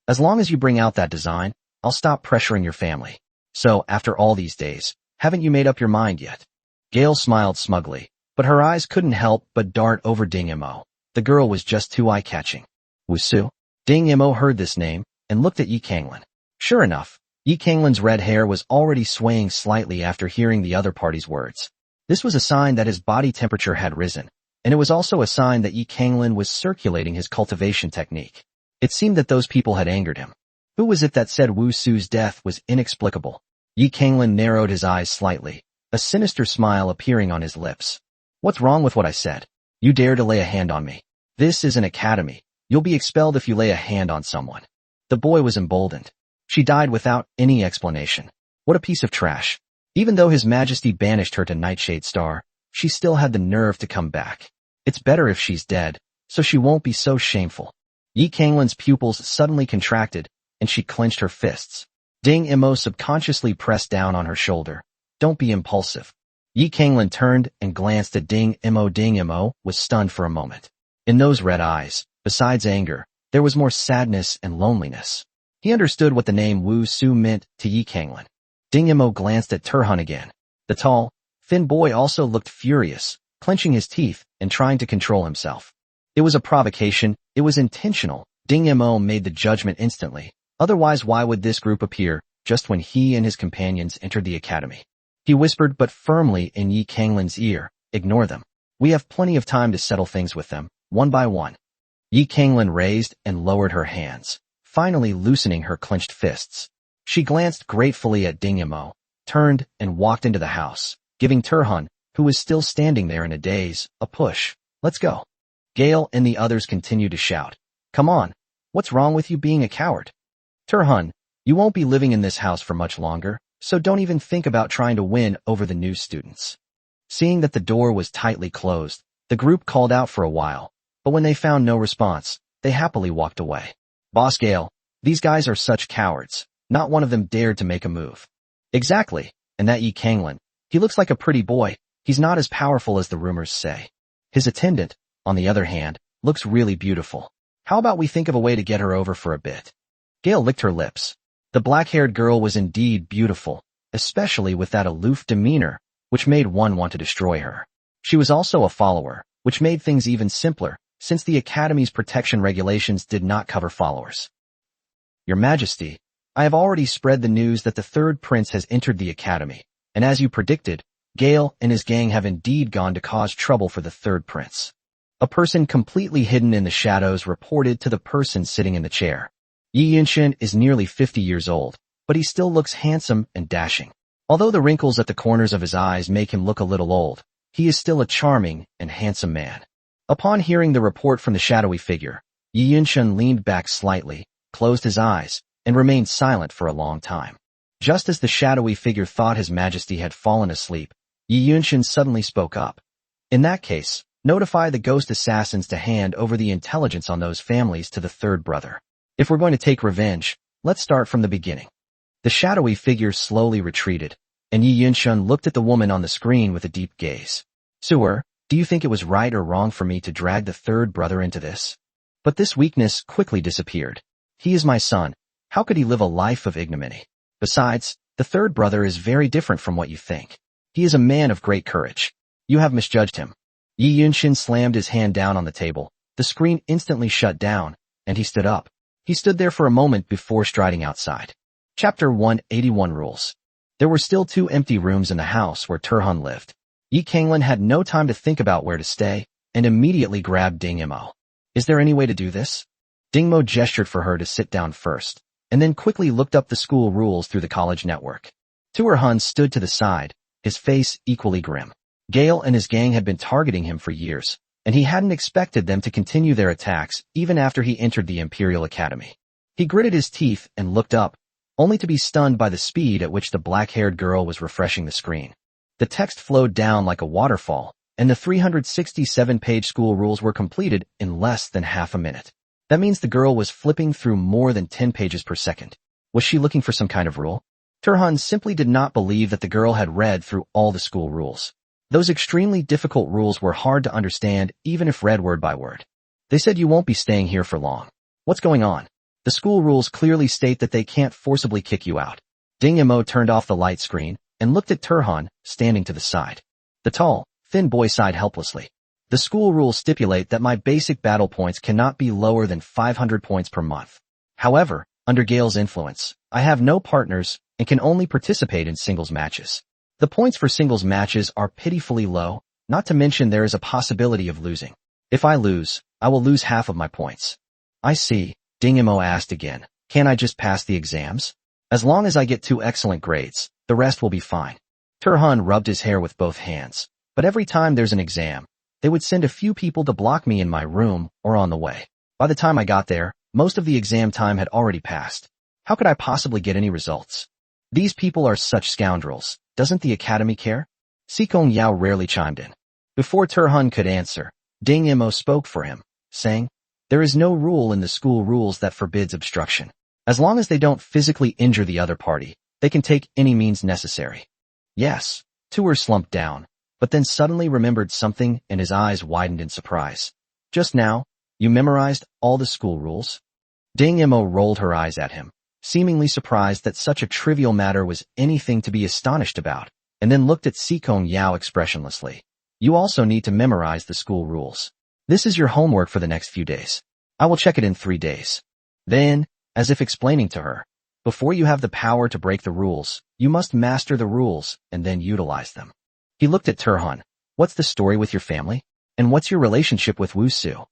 As long as you bring out that design, I'll stop pressuring your family. So, after all these days, haven't you made up your mind yet? Gale smiled smugly, but her eyes couldn't help but dart over Ding Mo. The girl was just too eye-catching. Wu Su? Ding Mo heard this name and looked at Yi Kanglin. Sure enough, Yi Kanglin's red hair was already swaying slightly after hearing the other party's words. This was a sign that his body temperature had risen, and it was also a sign that Yi Kanglin was circulating his cultivation technique. It seemed that those people had angered him. Who was it that said Wu Su's death was inexplicable? Yi Kanglin narrowed his eyes slightly, a sinister smile appearing on his lips. What's wrong with what I said? You dare to lay a hand on me. This is an academy. You'll be expelled if you lay a hand on someone. The boy was emboldened. She died without any explanation. What a piece of trash. Even though His Majesty banished her to Nightshade Star, she still had the nerve to come back. It's better if she's dead, so she won't be so shameful. Yi Kanglin's pupils suddenly contracted, and she clenched her fists. Ding Mo subconsciously pressed down on her shoulder. Don't be impulsive. Yi Kanglin turned and glanced at Ding Mo. Ding Mo was stunned for a moment. In those red eyes, besides anger, there was more sadness and loneliness. He understood what the name Wu Su meant to Yi Kanglin. Ding Mo glanced at Turhan again. The tall, thin boy also looked furious, clenching his teeth and trying to control himself. It was a provocation, it was intentional. Ding Mo made the judgment instantly. Otherwise, why would this group appear just when he and his companions entered the academy? He whispered but firmly in Yi Kanglin's ear, ignore them. We have plenty of time to settle things with them, one by one. Yi Kanglin raised and lowered her hands, finally loosening her clenched fists. She glanced gratefully at Ding Mo, turned and walked into the house, giving Turhan, who was still standing there in a daze, a push. Let's go. Gale and the others continued to shout. Come on. What's wrong with you being a coward? Turhan, you won't be living in this house for much longer, so don't even think about trying to win over the new students. Seeing that the door was tightly closed, the group called out for a while, but when they found no response, they happily walked away. Boss Gale, these guys are such cowards. Not one of them dared to make a move. Exactly, and that Yi Kanglin, he looks like a pretty boy, he's not as powerful as the rumors say. His attendant, on the other hand, looks really beautiful. How about we think of a way to get her over for a bit? Gale licked her lips. The black-haired girl was indeed beautiful, especially with that aloof demeanor, which made one want to destroy her. She was also a follower, which made things even simpler, since the Academy's protection regulations did not cover followers. Your Majesty, I have already spread the news that the third prince has entered the Academy, and as you predicted, Gale and his gang have indeed gone to cause trouble for the third prince. A person completely hidden in the shadows reported to the person sitting in the chair. Yi Yunshin is nearly 50 years old, but he still looks handsome and dashing. Although the wrinkles at the corners of his eyes make him look a little old, he is still a charming and handsome man. Upon hearing the report from the shadowy figure, Yi Yunshin leaned back slightly, closed his eyes, and remained silent for a long time. Just as the shadowy figure thought His Majesty had fallen asleep, Yi Yunshin suddenly spoke up. In that case, notify the ghost assassins to hand over the intelligence on those families to the third brother. If we're going to take revenge, let's start from the beginning. The shadowy figure slowly retreated, and Yi Yunshin looked at the woman on the screen with a deep gaze. Suer, do you think it was right or wrong for me to drag the third brother into this? But this weakness quickly disappeared. He is my son. How could he live a life of ignominy? Besides, the third brother is very different from what you think. He is a man of great courage. You have misjudged him. Yi Yunshin slammed his hand down on the table. The screen instantly shut down, and he stood up. He stood there for a moment before striding outside. Chapter 181 Rules. There were still 2 empty rooms in the house where Turhan lived. Yi Kanglin had no time to think about where to stay, and immediately grabbed Ding Mo. Is there any way to do this? Ding Mo gestured for her to sit down first, and then quickly looked up the school rules through the college network. Turhan stood to the side, his face equally grim. Gale and his gang had been targeting him for years, and he hadn't expected them to continue their attacks even after he entered the Imperial Academy. He gritted his teeth and looked up, only to be stunned by the speed at which the black-haired girl was refreshing the screen. The text flowed down like a waterfall, and the 367-page school rules were completed in less than half a minute. That means the girl was flipping through more than 10 pages per second. Was she looking for some kind of rule? Turhan simply did not believe that the girl had read through all the school rules. Those extremely difficult rules were hard to understand even if read word by word. They said you won't be staying here for long. What's going on? The school rules clearly state that they can't forcibly kick you out. Ding Mo turned off the light screen and looked at Turhan, standing to the side. The tall, thin boy sighed helplessly. The school rules stipulate that my basic battle points cannot be lower than 500 points per month. However, under Gale's influence, I have no partners and can only participate in singles matches. The points for singles matches are pitifully low, not to mention there is a possibility of losing. If I lose, I will lose half of my points. I see, Ding Mo asked again. Can't I just pass the exams? As long as I get 2 excellent grades, the rest will be fine. Turhan rubbed his hair with both hands, but every time there's an exam, they would send a few people to block me in my room or on the way. By the time I got there, most of the exam time had already passed. How could I possibly get any results? These people are such scoundrels. Doesn't the academy care? Sikong Yao rarely chimed in. Before Turhan could answer, Ding Mo spoke for him, saying, there is no rule in the school rules that forbids obstruction. As long as they don't physically injure the other party, they can take any means necessary. Yes, Tuer slumped down, but then suddenly remembered something and his eyes widened in surprise. Just now, you memorized all the school rules? Ding Mo rolled her eyes at him, seemingly surprised that such a trivial matter was anything to be astonished about, and then looked at Sikong Yao expressionlessly. You also need to memorize the school rules. This is your homework for the next few days. I will check it in 3 days. Then, as if explaining to her, before you have the power to break the rules, you must master the rules and then utilize them. He looked at Turhan. What's the story with your family? And what's your relationship with Wu Su?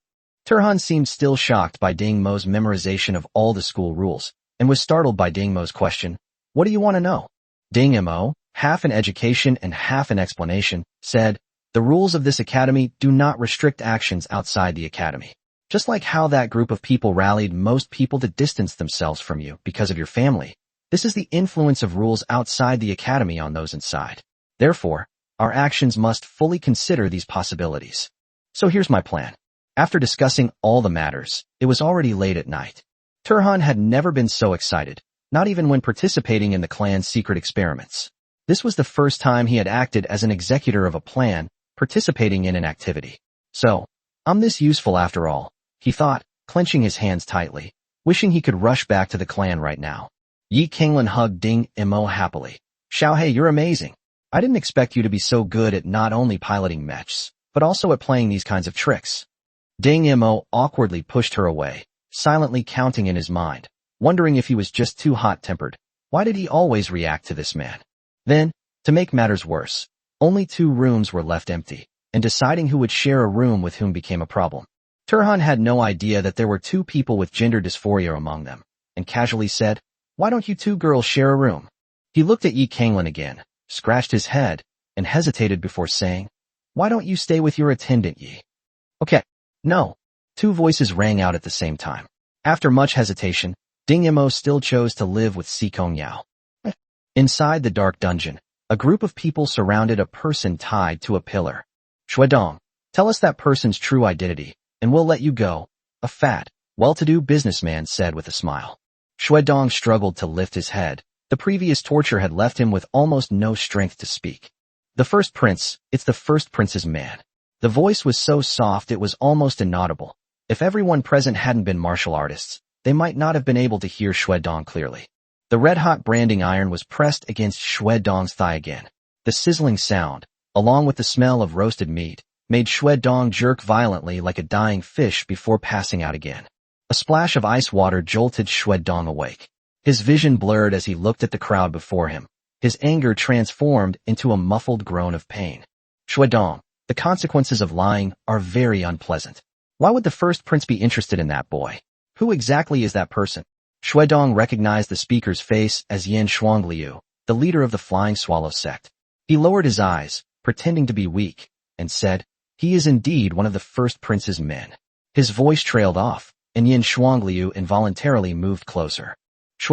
Turhan seemed still shocked by Ding Mo's memorization of all the school rules, and was startled by Ding Mo's question. What do you want to know? Ding Mo, half an education and half an explanation, said, the rules of this academy do not restrict actions outside the academy. Just like how that group of people rallied most people to distance themselves from you because of your family, this is the influence of rules outside the academy on those inside. Therefore, our actions must fully consider these possibilities. So here's my plan. After discussing all the matters, it was already late at night. Turhan had never been so excited, not even when participating in the clan's secret experiments. This was the first time he had acted as an executor of a plan, participating in an activity. So, I'm this useful after all, he thought, clenching his hands tightly, wishing he could rush back to the clan right now. Yi Kanglin hugged Ding Mo happily. Xiaohei, you're amazing. I didn't expect you to be so good at not only piloting mechs, but also at playing these kinds of tricks. Ding Mo awkwardly pushed her away, silently counting in his mind, wondering if he was just too hot-tempered. Why did he always react to this man? Then, to make matters worse, only 2 rooms were left empty, and deciding who would share a room with whom became a problem. Turhan had no idea that there were 2 people with gender dysphoria among them, and casually said, why don't you 2 girls share a room? He looked at Yi Kanglin again, scratched his head, and hesitated before saying, why don't you stay with your attendant, Yi? Okay. No. 2 voices rang out at the same time. After much hesitation, Ding Mo still chose to live with Sikong Yao. Inside the dark dungeon, a group of people surrounded a person tied to a pillar. Shuedong, tell us that person's true identity, and we'll let you go, a fat, well-to-do businessman said with a smile. Shuedong struggled to lift his head. The previous torture had left him with almost no strength to speak. The first prince, it's the first prince's man. The voice was so soft it was almost inaudible. If everyone present hadn't been martial artists, they might not have been able to hear Shuedong clearly. The red-hot branding iron was pressed against Shuedong's thigh again. The sizzling sound, along with the smell of roasted meat, made Dong jerk violently like a dying fish before passing out again. A splash of ice water jolted Dong awake. His vision blurred as he looked at the crowd before him. His anger transformed into a muffled groan of pain. Dong, the consequences of lying are very unpleasant. Why would the first prince be interested in that boy? Who exactly is that person? Dong recognized the speaker's face as Yan Shuangliu, the leader of the Flying Swallow sect. He lowered his eyes, pretending to be weak, and said, "He is indeed one of the first prince's men." His voice trailed off, and Yan Shuangliu involuntarily moved closer.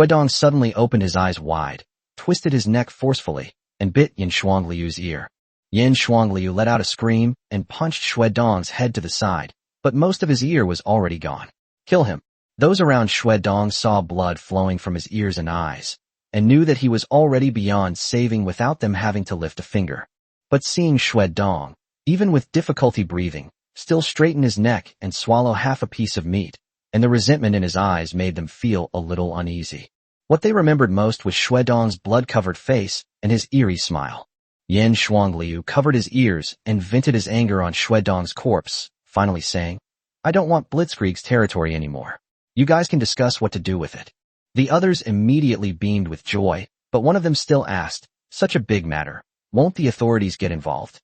Dong suddenly opened his eyes wide, twisted his neck forcefully, and bit Yan Shuangliu's ear. Yan Shuangliu let out a scream and punched Dong's head to the side, but most of his ear was already gone. "Kill him." Those around Dong saw blood flowing from his ears and eyes, and knew that he was already beyond saving without them having to lift a finger. But seeing Dong, even with difficulty breathing, still straighten his neck and swallow half a piece of meat, and the resentment in his eyes made them feel a little uneasy. What they remembered most was Dong's blood-covered face and his eerie smile. Yan Shuangliu covered his ears and vented his anger on Dong's corpse, finally saying, "I don't want Blitzkrieg's territory anymore. You guys can discuss what to do with it." The others immediately beamed with joy, but one of them still asked, "Such a big matter. Won't the authorities get involved?"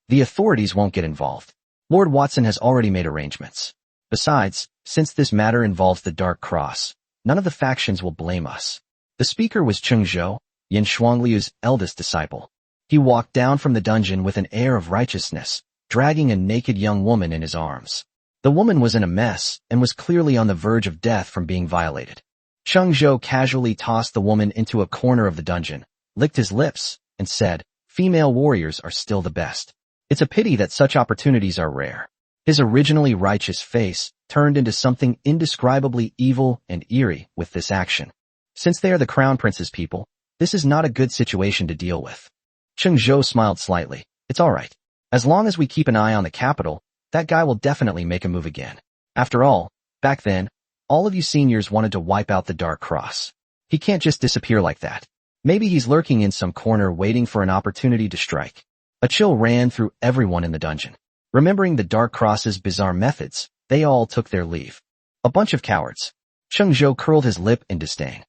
"The authorities won't get involved. Lord Watson has already made arrangements. Besides, since this matter involves the Dark Cross, none of the factions will blame us." The speaker was Cheng Zhou, Yan Shuangliu's eldest disciple. He walked down from the dungeon with an air of righteousness, dragging a naked young woman in his arms. The woman was in a mess and was clearly on the verge of death from being violated. Cheng Zhou casually tossed the woman into a corner of the dungeon, licked his lips, and said, "Female warriors are still the best. It's a pity that such opportunities are rare." His originally righteous face turned into something indescribably evil and eerie with this action. Since they are the Crown Prince's people, this is not a good situation to deal with. Cheng Zhou smiled slightly. "It's all right. As long as we keep an eye on the capital, that guy will definitely make a move again. After all, back then, all of you seniors wanted to wipe out the Dark Cross. He can't just disappear like that. Maybe he's lurking in some corner waiting for an opportunity to strike." A chill ran through everyone in the dungeon. Remembering the Dark Cross's bizarre methods, they all took their leave. A bunch of cowards. Cheng Zhou curled his lip in disdain.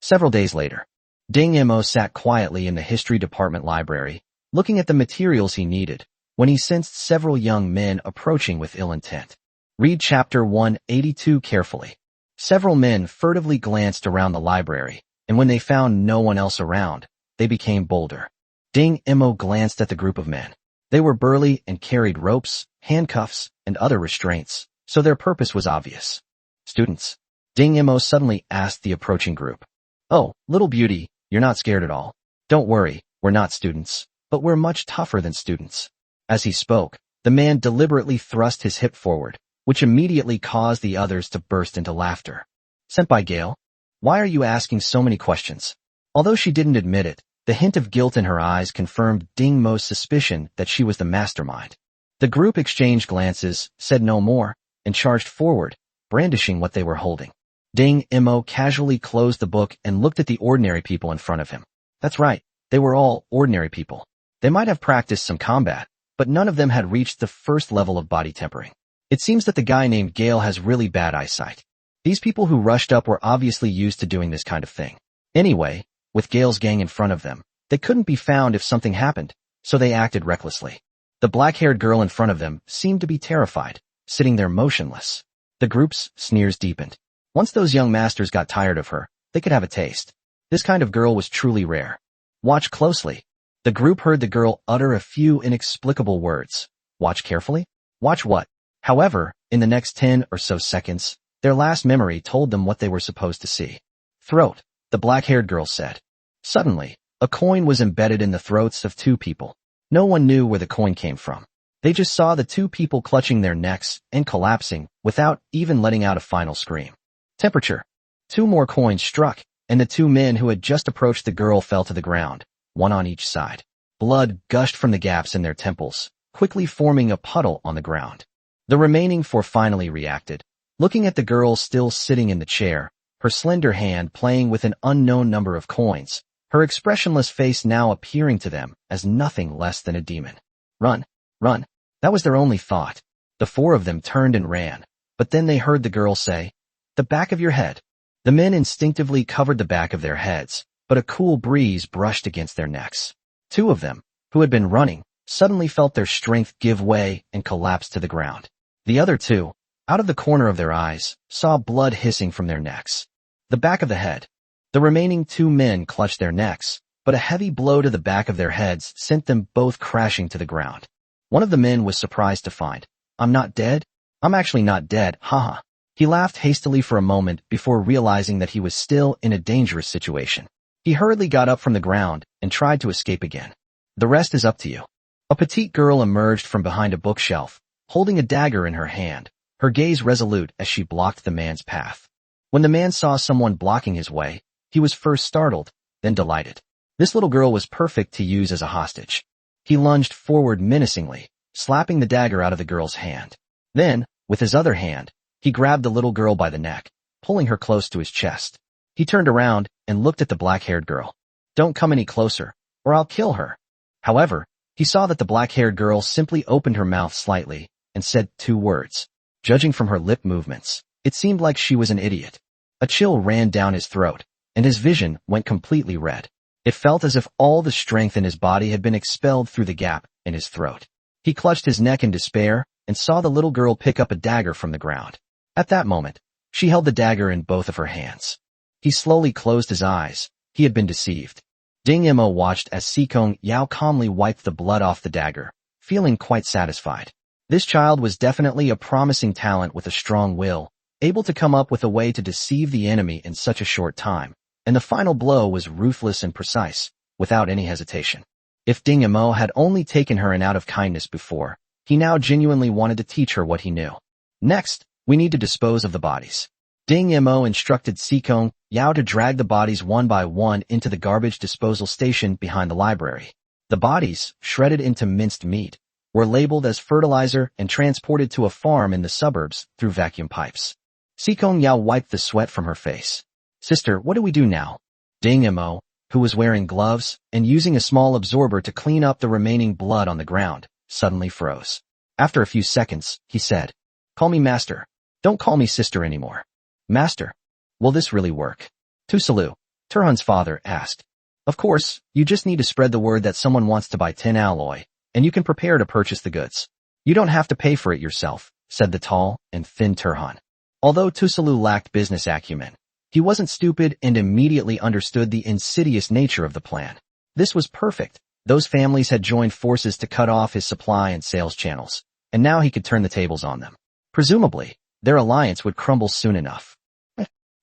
Several days later, Ding Mo sat quietly in the history department library, looking at the materials he needed, when he sensed several young men approaching with ill intent. Read chapter 182 carefully. Several men furtively glanced around the library, and when they found no one else around, they became bolder. Ding Mo glanced at the group of men. They were burly and carried ropes, handcuffs, and other restraints, so their purpose was obvious. "Students?" Ding Mo suddenly asked the approaching group. "Oh, little beauty, you're not scared at all. Don't worry, we're not students, but we're much tougher than students." As he spoke, the man deliberately thrust his hip forward, which immediately caused the others to burst into laughter. "Senpai Gale, why are you asking so many questions?" Although she didn't admit it, the hint of guilt in her eyes confirmed Ding Mo's suspicion that she was the mastermind. The group exchanged glances, said no more, and charged forward, brandishing what they were holding. Ding Mo casually closed the book and looked at the ordinary people in front of him. That's right, they were all ordinary people. They might have practiced some combat, but none of them had reached the first level of body tempering. It seems that the guy named Gale has really bad eyesight. These people who rushed up were obviously used to doing this kind of thing. Anyway, with Gale's gang in front of them, they couldn't be found if something happened, so they acted recklessly. The black-haired girl in front of them seemed to be terrified, sitting there motionless. The group's sneers deepened. Once those young masters got tired of her, they could have a taste. This kind of girl was truly rare. "Watch closely." The group heard the girl utter a few inexplicable words. "Watch carefully?" Watch what? However, in the next 10 or so seconds, their last memory told them what they were supposed to see. "Throat," the black-haired girl said. Suddenly, a coin was embedded in the throats of two people. No one knew where the coin came from. They just saw the two people clutching their necks and collapsing without even letting out a final scream. Temperature. 2 more coins struck, and the 2 men who had just approached the girl fell to the ground, one on each side. Blood gushed from the gaps in their temples, quickly forming a puddle on the ground. The remaining 4 finally reacted, looking at the girl still sitting in the chair, her slender hand playing with an unknown number of coins, her expressionless face now appearing to them as nothing less than a demon. "Run! Run!" That was their only thought. The four of them turned and ran, but then they heard the girl say, "The back of your head." The men instinctively covered the back of their heads, but a cool breeze brushed against their necks. Two of them, who had been running, suddenly felt their strength give way and collapsed to the ground. The other two, out of the corner of their eyes, saw blood hissing from their necks. The back of the head. The remaining two men clutched their necks, but a heavy blow to the back of their heads sent them both crashing to the ground. One of the men was surprised to find, "I'm not dead? I'm actually not dead, haha." He laughed hastily for a moment before realizing that he was still in a dangerous situation. He hurriedly got up from the ground and tried to escape again. "The rest is up to you." A petite girl emerged from behind a bookshelf, holding a dagger in her hand, her gaze resolute as she blocked the man's path. When the man saw someone blocking his way, he was first startled, then delighted. This little girl was perfect to use as a hostage. He lunged forward menacingly, slapping the dagger out of the girl's hand. Then, with his other hand, he grabbed the little girl by the neck, pulling her close to his chest. He turned around and looked at the black-haired girl. "Don't come any closer, or I'll kill her." However, he saw that the black-haired girl simply opened her mouth slightly and said two words. Judging from her lip movements, it seemed like she was an idiot. A chill ran down his throat, and his vision went completely red. It felt as if all the strength in his body had been expelled through the gap in his throat. He clutched his neck in despair and saw the little girl pick up a dagger from the ground. At that moment, she held the dagger in both of her hands. He slowly closed his eyes. He had been deceived. Ding Mo watched as Sikong Yao calmly wiped the blood off the dagger, feeling quite satisfied. This child was definitely a promising talent with a strong will, able to come up with a way to deceive the enemy in such a short time, and the final blow was ruthless and precise, without any hesitation. If Ding Mo had only taken her in out of kindness before, he now genuinely wanted to teach her what he knew. Next, we need to dispose of the bodies. Ding Mo instructed Sikong Yao to drag the bodies one by one into the garbage disposal station behind the library. The bodies, shredded into minced meat, were labeled as fertilizer and transported to a farm in the suburbs through vacuum pipes. Sikong Yao wiped the sweat from her face. "Sister, what do we do now?" Ding Mo, who was wearing gloves and using a small absorber to clean up the remaining blood on the ground, suddenly froze. After a few seconds, he said, "Call me master. Don't call me sister anymore." "Master, will this really work?" Tusalu, Turhan's father, asked. "Of course, you just need to spread the word that someone wants to buy tin alloy, and you can prepare to purchase the goods. You don't have to pay for it yourself," said the tall and thin Turhan. Although Tusalu lacked business acumen, he wasn't stupid and immediately understood the insidious nature of the plan. This was perfect. Those families had joined forces to cut off his supply and sales channels, and now he could turn the tables on them. Presumably, their alliance would crumble soon enough.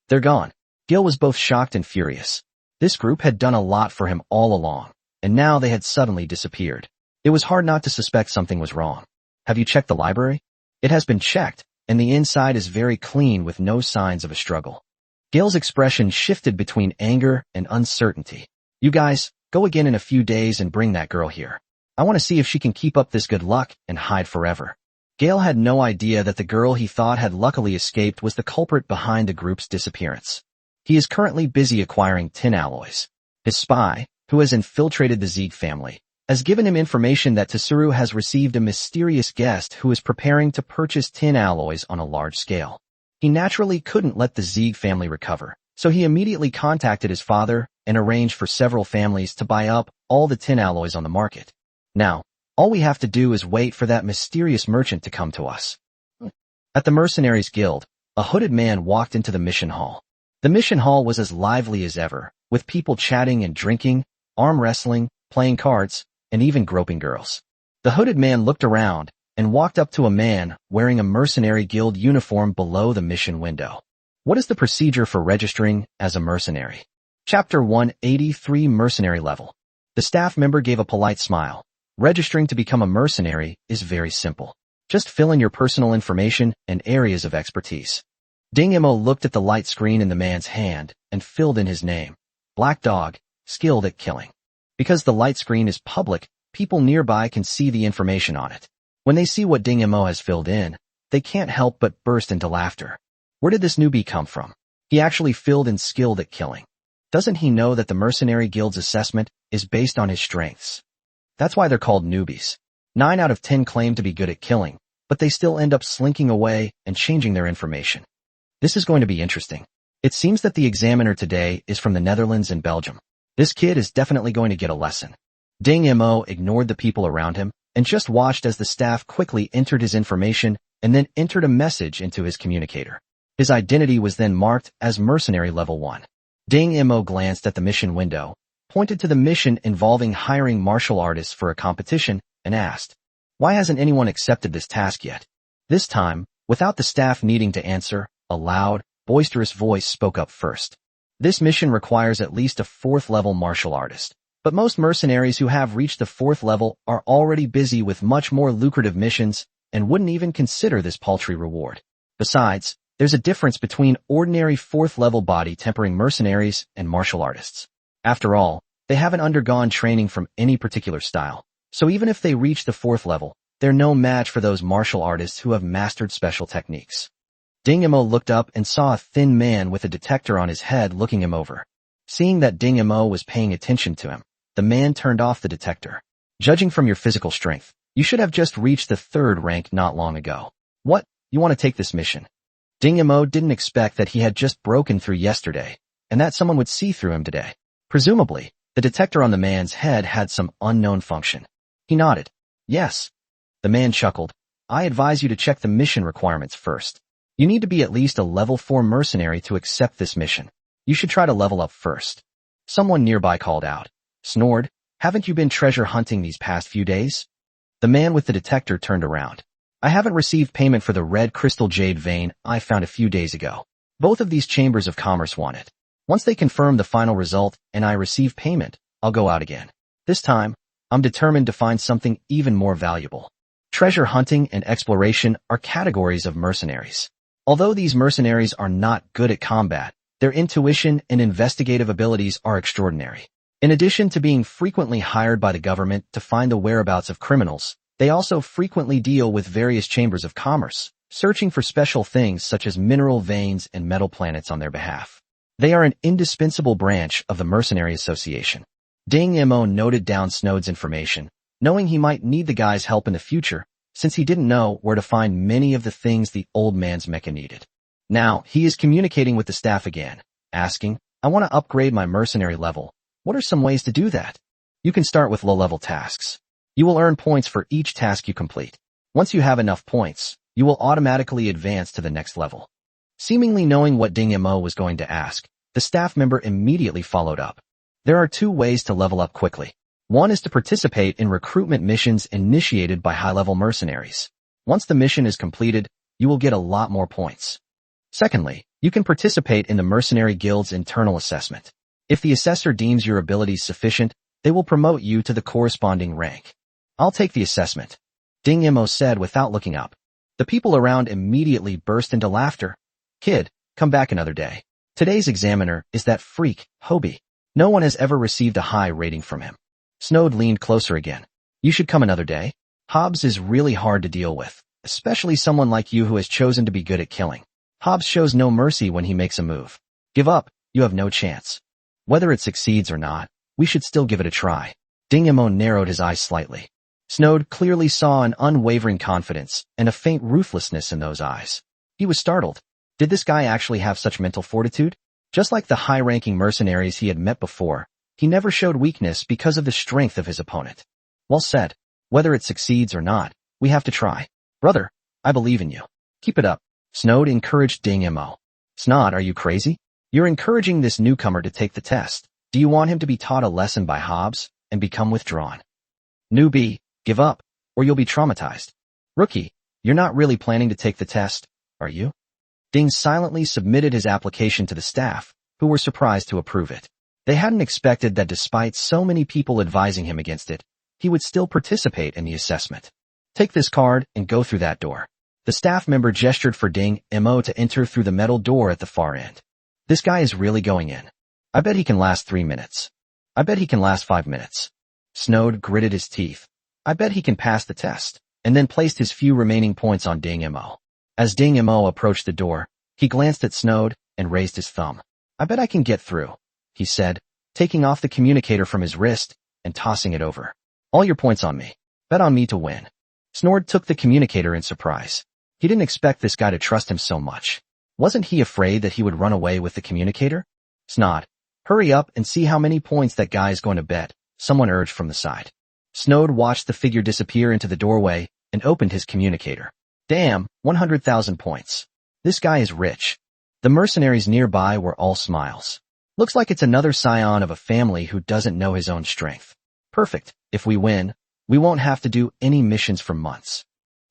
They're gone. Gil was both shocked and furious. This group had done a lot for him all along, and now they had suddenly disappeared. It was hard not to suspect something was wrong. "Have you checked the library?" "It has been checked, and the inside is very clean with no signs of a struggle." Gil's expression shifted between anger and uncertainty. "You guys, go again in a few days and bring that girl here. I want to see if she can keep up this good luck and hide forever." Gale had no idea that the girl he thought had luckily escaped was the culprit behind the group's disappearance. He is currently busy acquiring tin alloys. His spy, who has infiltrated the Zieg family, has given him information that Tsuru has received a mysterious guest who is preparing to purchase tin alloys on a large scale. He naturally couldn't let the Zieg family recover, so he immediately contacted his father and arranged for several families to buy up all the tin alloys on the market. Now, all we have to do is wait for that mysterious merchant to come to us. At the Mercenaries Guild, a hooded man walked into the mission hall. The mission hall was as lively as ever, with people chatting and drinking, arm wrestling, playing cards, and even groping girls. The hooded man looked around and walked up to a man wearing a Mercenary Guild uniform below the mission window. What is the procedure for registering as a mercenary? Chapter 183 Mercenary Level. The staff member gave a polite smile. Registering to become a mercenary is very simple. Just fill in your personal information and areas of expertise. Ding Mo looked at the light screen in the man's hand and filled in his name. Black Dog, skilled at killing. Because the light screen is public, people nearby can see the information on it. When they see what Ding Mo has filled in, they can't help but burst into laughter. Where did this newbie come from? He actually filled in skilled at killing. Doesn't he know that the Mercenary Guild's assessment is based on his strengths? That's why they're called newbies. 9 out of 10 claim to be good at killing, but they still end up slinking away and changing their information. This is going to be interesting. It seems that the examiner today is from the Netherlands and Belgium. This kid is definitely going to get a lesson. Ding Mo ignored the people around him and just watched as the staff quickly entered his information and then entered a message into his communicator. His identity was then marked as mercenary level 1. Ding Mo glanced at the mission window, pointed to the mission involving hiring martial artists for a competition, and asked, "Why hasn't anyone accepted this task yet?" This time, without the staff needing to answer, a loud, boisterous voice spoke up first. This mission requires at least a 4th level martial artist, but most mercenaries who have reached the 4th level are already busy with much more lucrative missions and wouldn't even consider this paltry reward. Besides, there's a difference between ordinary 4th level body tempering mercenaries and martial artists. After all, they haven't undergone training from any particular style, so even if they reach the 4th level, they're no match for those martial artists who have mastered special techniques. Ding Mo looked up and saw a thin man with a detector on his head looking him over. Seeing that Ding Mo was paying attention to him, the man turned off the detector. "Judging from your physical strength, you should have just reached the 3rd rank not long ago. What? You want to take this mission?" Ding Mo didn't expect that he had just broken through yesterday, and that someone would see through him today. Presumably, the detector on the man's head had some unknown function. He nodded. "Yes." The man chuckled. "I advise you to check the mission requirements first. You need to be at least a level 4 mercenary to accept this mission. You should try to level up first." Someone nearby called out. "Snord, haven't you been treasure hunting these past few days?" The man with the detector turned around. "I haven't received payment for the red crystal jade vein I found a few days ago. Both of these chambers of commerce want it. Once they confirm the final result and I receive payment, I'll go out again. This time, I'm determined to find something even more valuable." Treasure hunting and exploration are categories of mercenaries. Although these mercenaries are not good at combat, their intuition and investigative abilities are extraordinary. In addition to being frequently hired by the government to find the whereabouts of criminals, they also frequently deal with various chambers of commerce, searching for special things such as mineral veins and metal planets on their behalf. They are an indispensable branch of the Mercenary Association. Ding Mo noted down Snowd's information, knowing he might need the guy's help in the future, since he didn't know where to find many of the things the old man's mecha needed. Now, he is communicating with the staff again, asking, "I want to upgrade my mercenary level. What are some ways to do that?" You can start with low-level tasks. You will earn points for each task you complete. Once you have enough points, you will automatically advance to the next level. Seemingly knowing what Ding Mo was going to ask, the staff member immediately followed up. There are 2 ways to level up quickly. One is to participate in recruitment missions initiated by high-level mercenaries. Once the mission is completed, you will get a lot more points. Secondly, you can participate in the Mercenary Guild's internal assessment. If the assessor deems your abilities sufficient, they will promote you to the corresponding rank. "I'll take the assessment," Ding Mo said without looking up. The people around immediately burst into laughter. "Kid, come back another day. Today's examiner is that freak, Hobie. No one has ever received a high rating from him." Snowd leaned closer again. "You should come another day. Hobbs is really hard to deal with, especially someone like you who has chosen to be good at killing. Hobbs shows no mercy when he makes a move. Give up, you have no chance. Whether it succeeds or not, we should still give it a try." Ding Mo narrowed his eyes slightly. Snowd clearly saw an unwavering confidence and a faint ruthlessness in those eyes. He was startled. Did this guy actually have such mental fortitude? Just like the high-ranking mercenaries he had met before, he never showed weakness because of the strength of his opponent. "Well said. Whether it succeeds or not, we have to try. Brother, I believe in you. Keep it up." Snowd encouraged Ding Mo. "Snod, are you crazy? You're encouraging this newcomer to take the test. Do you want him to be taught a lesson by Hobbs and become withdrawn? Newbie, give up, or you'll be traumatized. Rookie, you're not really planning to take the test, are you?" Ding silently submitted his application to the staff, who were surprised to approve it. They hadn't expected that despite so many people advising him against it, he would still participate in the assessment. "Take this card and go through that door." The staff member gestured for Ding Mo to enter through the metal door at the far end. "This guy is really going in. I bet he can last 3 minutes. I bet he can last 5 minutes." Snowd gritted his teeth. "I bet he can pass the test," and then placed his few remaining points on Ding Mo. As Ding Mo approached the door, he glanced at Snowd and raised his thumb. "I bet I can get through," he said, taking off the communicator from his wrist and tossing it over. "All your points on me. Bet on me to win. Snord took the communicator in surprise. He didn't expect this guy to trust him so much. Wasn't he afraid that he would run away with the communicator? Snod, hurry up and see how many points that guy's going to bet, someone urged from the side. Snod watched the figure disappear into the doorway and opened his communicator. Damn, 100,000 points. This guy is rich. The mercenaries nearby were all smiles. Looks like it's another scion of a family who doesn't know his own strength. Perfect. If we win, we won't have to do any missions for months.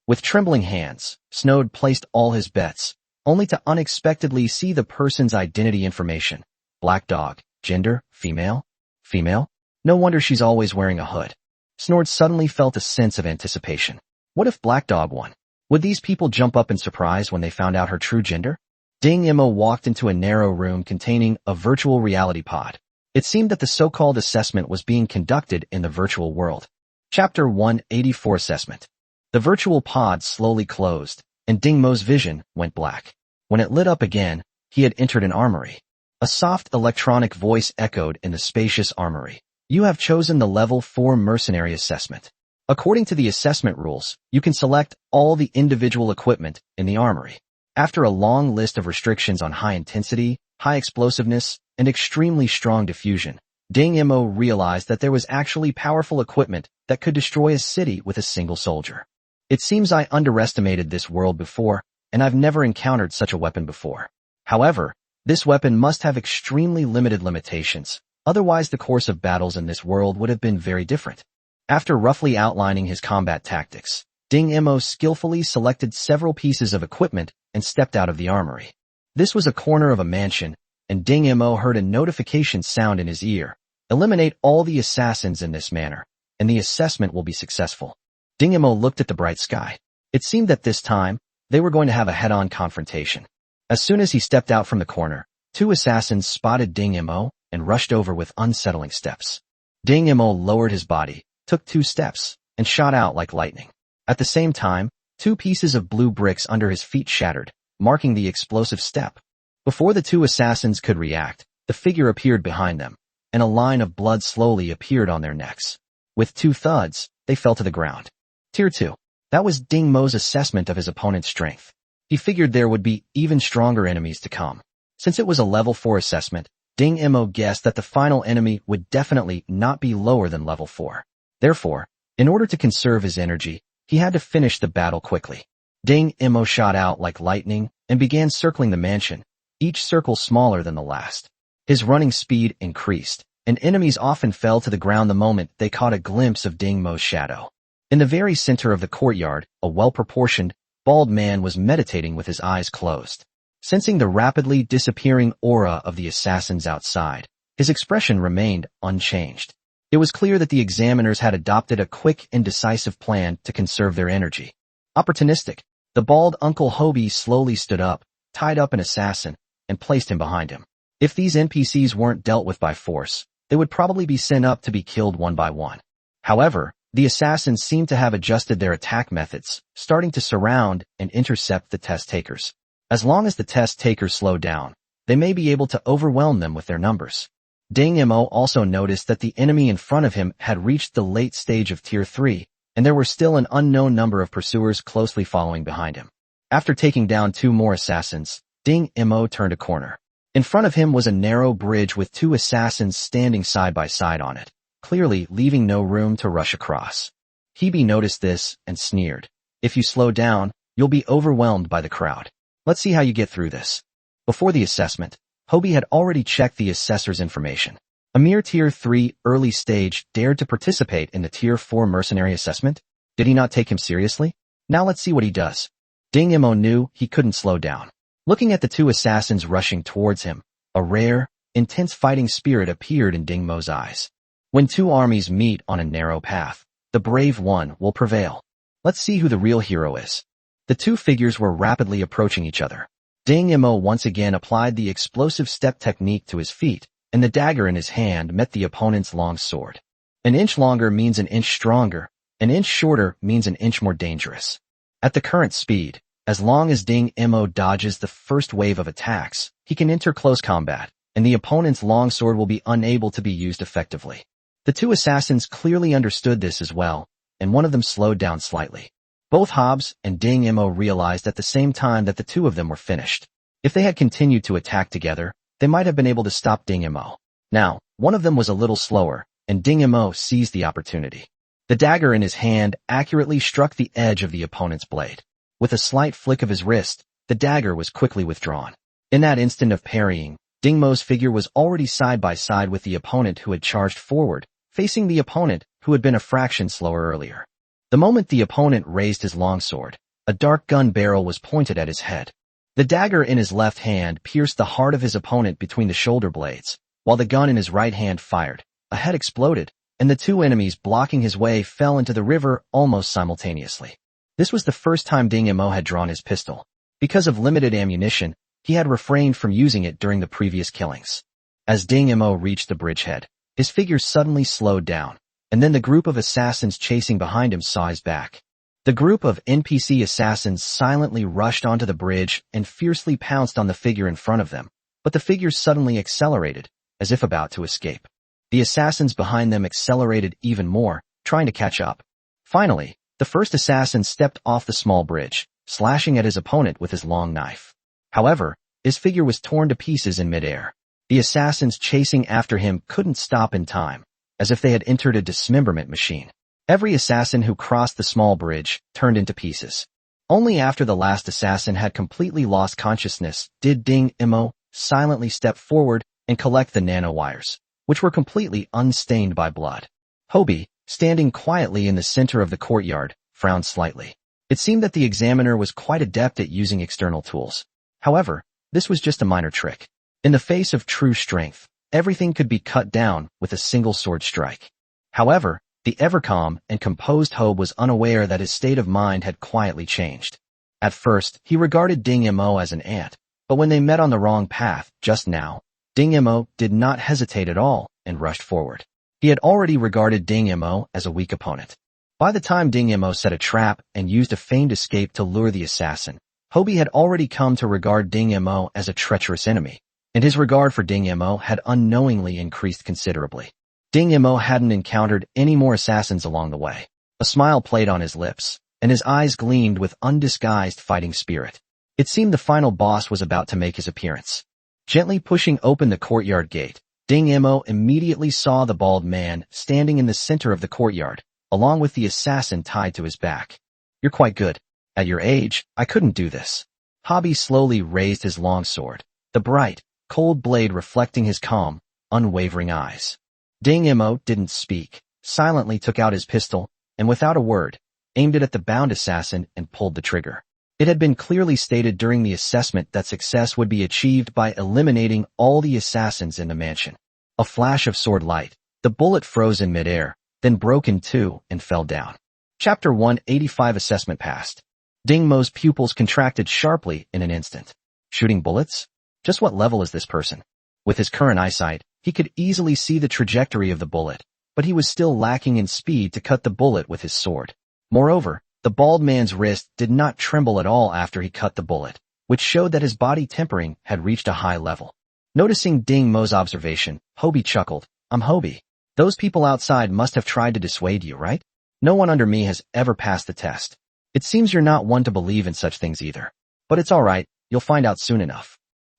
With trembling hands, Snod placed all his bets, only to unexpectedly see the person's identity information. Black dog. Gender, female? Female? No wonder she's always wearing a hood. Snord suddenly felt a sense of anticipation. What if Black Dog won? Would these people jump up in surprise when they found out her true gender? Ding Imo walked into a narrow room containing a virtual reality pod. It seemed that the so-called assessment was being conducted in the virtual world. Chapter 184 Assessment. The virtual pod slowly closed, and Ding Mo's vision went black. When it lit up again, he had entered an armory. A soft electronic voice echoed in the spacious armory. You have chosen the Level 4 Mercenary Assessment. According to the assessment rules, you can select all the individual equipment in the armory. After a long list of restrictions on high intensity, high explosiveness, and extremely strong diffusion, Ding Imo realized that there was actually powerful equipment that could destroy a city with a single soldier. It seems I underestimated this world before, and I've never encountered such a weapon before. However, this weapon must have extremely limited limitations, otherwise the course of battles in this world would have been very different. After roughly outlining his combat tactics, Ding Imo skillfully selected several pieces of equipment and stepped out of the armory. This was a corner of a mansion, and Ding Imo heard a notification sound in his ear. Eliminate all the assassins in this manner, and the assessment will be successful. Ding Imo looked at the bright sky. It seemed that this time, they were going to have a head-on confrontation. As soon as he stepped out from the corner, two assassins spotted Ding Imo and rushed over with unsettling steps. Ding Imo lowered his body, took 2 steps, and shot out like lightning. At the same time, 2 pieces of blue bricks under his feet shattered, marking the explosive step. Before the 2 assassins could react, the figure appeared behind them, and a line of blood slowly appeared on their necks. With 2 thuds, they fell to the ground. Tier 2. That was Ding Mo's assessment of his opponent's strength. He figured there would be even stronger enemies to come. Since it was a level 4 assessment, Ding Imo guessed that the final enemy would definitely not be lower than level 4. Therefore, in order to conserve his energy, he had to finish the battle quickly. Ding Imo shot out like lightning and began circling the mansion, each circle smaller than the last. His running speed increased, and enemies often fell to the ground the moment they caught a glimpse of Ding Mo's shadow. In the very center of the courtyard, a well-proportioned, bald man was meditating with his eyes closed. Sensing the rapidly disappearing aura of the assassins outside, his expression remained unchanged. It was clear that the examiners had adopted a quick and decisive plan to conserve their energy. Opportunistic, the bald Uncle Hobie slowly stood up, tied up an assassin, and placed him behind him. If these NPCs weren't dealt with by force, they would probably be sent up to be killed one by one. However, the assassins seemed to have adjusted their attack methods, starting to surround and intercept the test takers. As long as the test takers slow down, they may be able to overwhelm them with their numbers. Ding Imo also noticed that the enemy in front of him had reached the late stage of Tier 3, and there were still an unknown number of pursuers closely following behind him. After taking down 2 more assassins, Ding Imo turned a corner. In front of him was a narrow bridge with 2 assassins standing side by side on it, clearly leaving no room to rush across. Hebe noticed this and sneered. If you slow down, you'll be overwhelmed by the crowd. Let's see how you get through this. Before the assessment, Hobie had already checked the assessor's information. A mere Tier 3 early stage dared to participate in the Tier 4 mercenary assessment? Did he not take him seriously? Now let's see what he does. Ding Imo knew he couldn't slow down. Looking at the 2 assassins rushing towards him, a rare, intense fighting spirit appeared in Ding Mo's eyes. When 2 armies meet on a narrow path, the brave one will prevail. Let's see who the real hero is. The 2 figures were rapidly approaching each other. Ding Imo once again applied the explosive step technique to his feet, and the dagger in his hand met the opponent's long sword. An inch longer means an inch stronger, an inch shorter means an inch more dangerous. At the current speed, as long as Ding Imo dodges the first wave of attacks, he can enter close combat, and the opponent's longsword will be unable to be used effectively. The 2 assassins clearly understood this as well, and one of them slowed down slightly. Both Hobbs and Ding Mo realized at the same time that the two of them were finished. If they had continued to attack together, they might have been able to stop Ding Mo. Now, one of them was a little slower, and Ding Mo seized the opportunity. The dagger in his hand accurately struck the edge of the opponent's blade. With a slight flick of his wrist, the dagger was quickly withdrawn. In that instant of parrying, Ding Mo's figure was already side by side with the opponent who had charged forward, facing the opponent who had been a fraction slower earlier. The moment the opponent raised his longsword, a dark gun barrel was pointed at his head. The dagger in his left hand pierced the heart of his opponent between the shoulder blades, while the gun in his right hand fired. A head exploded, and the two enemies blocking his way fell into the river almost simultaneously. This was the first time Ding Mo had drawn his pistol. Because of limited ammunition, he had refrained from using it during the previous killings. As Ding Mo reached the bridgehead, his figure suddenly slowed down, and then the group of assassins chasing behind him saw his back. The group of NPC assassins silently rushed onto the bridge and fiercely pounced on the figure in front of them, but the figure suddenly accelerated, as if about to escape. The assassins behind them accelerated even more, trying to catch up. Finally, the first assassin stepped off the small bridge, slashing at his opponent with his long knife. However, his figure was torn to pieces in midair. The assassins chasing after him couldn't stop in time, as if they had entered a dismemberment machine. Every assassin who crossed the small bridge turned into pieces. Only after the last assassin had completely lost consciousness did Ding Mo silently step forward and collect the nanowires, which were completely unstained by blood. Hobie, standing quietly in the center of the courtyard, frowned slightly. It seemed that the examiner was quite adept at using external tools. However, this was just a minor trick. In the face of true strength, everything could be cut down with a single sword strike. However, the ever-calm and composed Hobe was unaware that his state of mind had quietly changed. At first, he regarded Ding Mo as an ant, but when they met on the wrong path just now, Ding Mo did not hesitate at all and rushed forward. He had already regarded Ding Mo as a weak opponent. By the time Ding Mo set a trap and used a feigned escape to lure the assassin, Hobie had already come to regard Ding Mo as a treacherous enemy, and his regard for Ding Mo had unknowingly increased considerably. Ding Mo hadn't encountered any more assassins along the way. A smile played on his lips, and his eyes gleamed with undisguised fighting spirit. It seemed the final boss was about to make his appearance. Gently pushing open the courtyard gate, Ding Mo immediately saw the bald man standing in the center of the courtyard, along with the assassin tied to his back. "You're quite good. At your age, I couldn't do this." Hobie slowly raised his longsword, the bright, cold blade reflecting his calm, unwavering eyes. Ding Mo didn't speak, silently took out his pistol, and without a word, aimed it at the bound assassin and pulled the trigger. It had been clearly stated during the assessment that success would be achieved by eliminating all the assassins in the mansion. A flash of sword light, the bullet froze in midair, then broke in two and fell down. Chapter 185 Assessment passed. Ding Mo's pupils contracted sharply in an instant. Shooting bullets? Just what level is this person? With his current eyesight, he could easily see the trajectory of the bullet, but he was still lacking in speed to cut the bullet with his sword. Moreover, the bald man's wrist did not tremble at all after he cut the bullet, which showed that his body tempering had reached a high level. Noticing Ding Mo's observation, Hobie chuckled. "I'm Hobie. Those people outside must have tried to dissuade you, right? No one under me has ever passed the test. It seems you're not one to believe in such things either. But it's alright, you'll find out soon enough.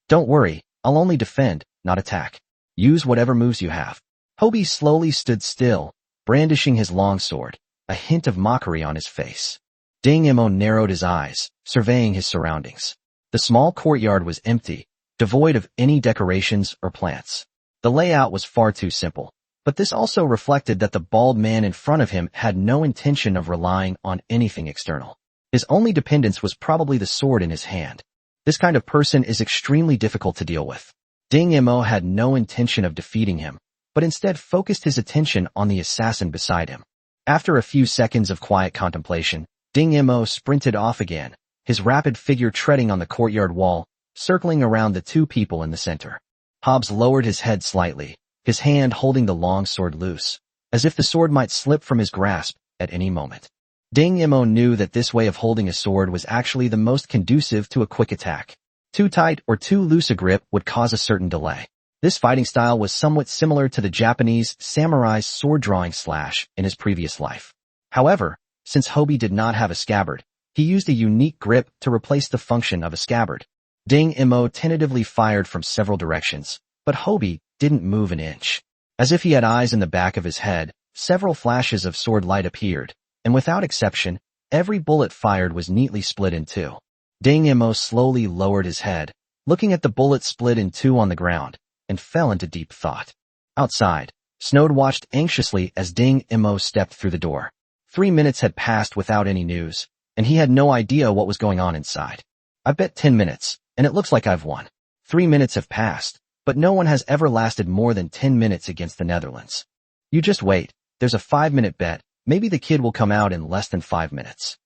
Don't worry, I'll only defend, not attack. Use whatever moves you have." Hobie slowly stood still, brandishing his longsword, a hint of mockery on his face. Ding Mo narrowed his eyes, surveying his surroundings. The small courtyard was empty, devoid of any decorations or plants. The layout was far too simple, but this also reflected that the bald man in front of him had no intention of relying on anything external. His only dependence was probably the sword in his hand. This kind of person is extremely difficult to deal with. Ding Mo had no intention of defeating him, but instead focused his attention on the assassin beside him. After a few seconds of quiet contemplation, Ding Mo sprinted off again, his rapid figure treading on the courtyard wall, circling around the two people in the center. Hobbs lowered his head slightly, his hand holding the long sword loose, as if the sword might slip from his grasp at any moment. Ding Mo knew that this way of holding a sword was actually the most conducive to a quick attack. Too tight or too loose a grip would cause a certain delay. This fighting style was somewhat similar to the Japanese samurai's sword-drawing slash in his previous life. However, since Hobie did not have a scabbard, he used a unique grip to replace the function of a scabbard. Ding Mo tentatively fired from several directions, but Hobie didn't move an inch. As if he had eyes in the back of his head, several flashes of sword light appeared, and without exception, every bullet fired was neatly split in two. Ding Mo slowly lowered his head, looking at the bullet split in two on the ground, and fell into deep thought. Outside, Snowd watched anxiously as Ding Mo stepped through the door. 3 minutes had passed without any news, and he had no idea what was going on inside. I bet 10 minutes, and it looks like I've won. 3 minutes have passed, but no one has ever lasted more than 10 minutes against the Netherlands. You just wait, there's a 5-minute bet, maybe the kid will come out in less than 5 minutes.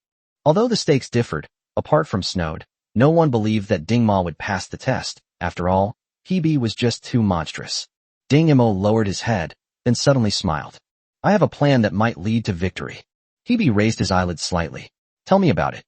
Although the stakes differed, apart from Snowd, no one believed that Ding Ma would pass the test. After all, Hebe was just too monstrous. Ding Mo lowered his head, then suddenly smiled. I have a plan that might lead to victory. Hebe raised his eyelids slightly. Tell me about it.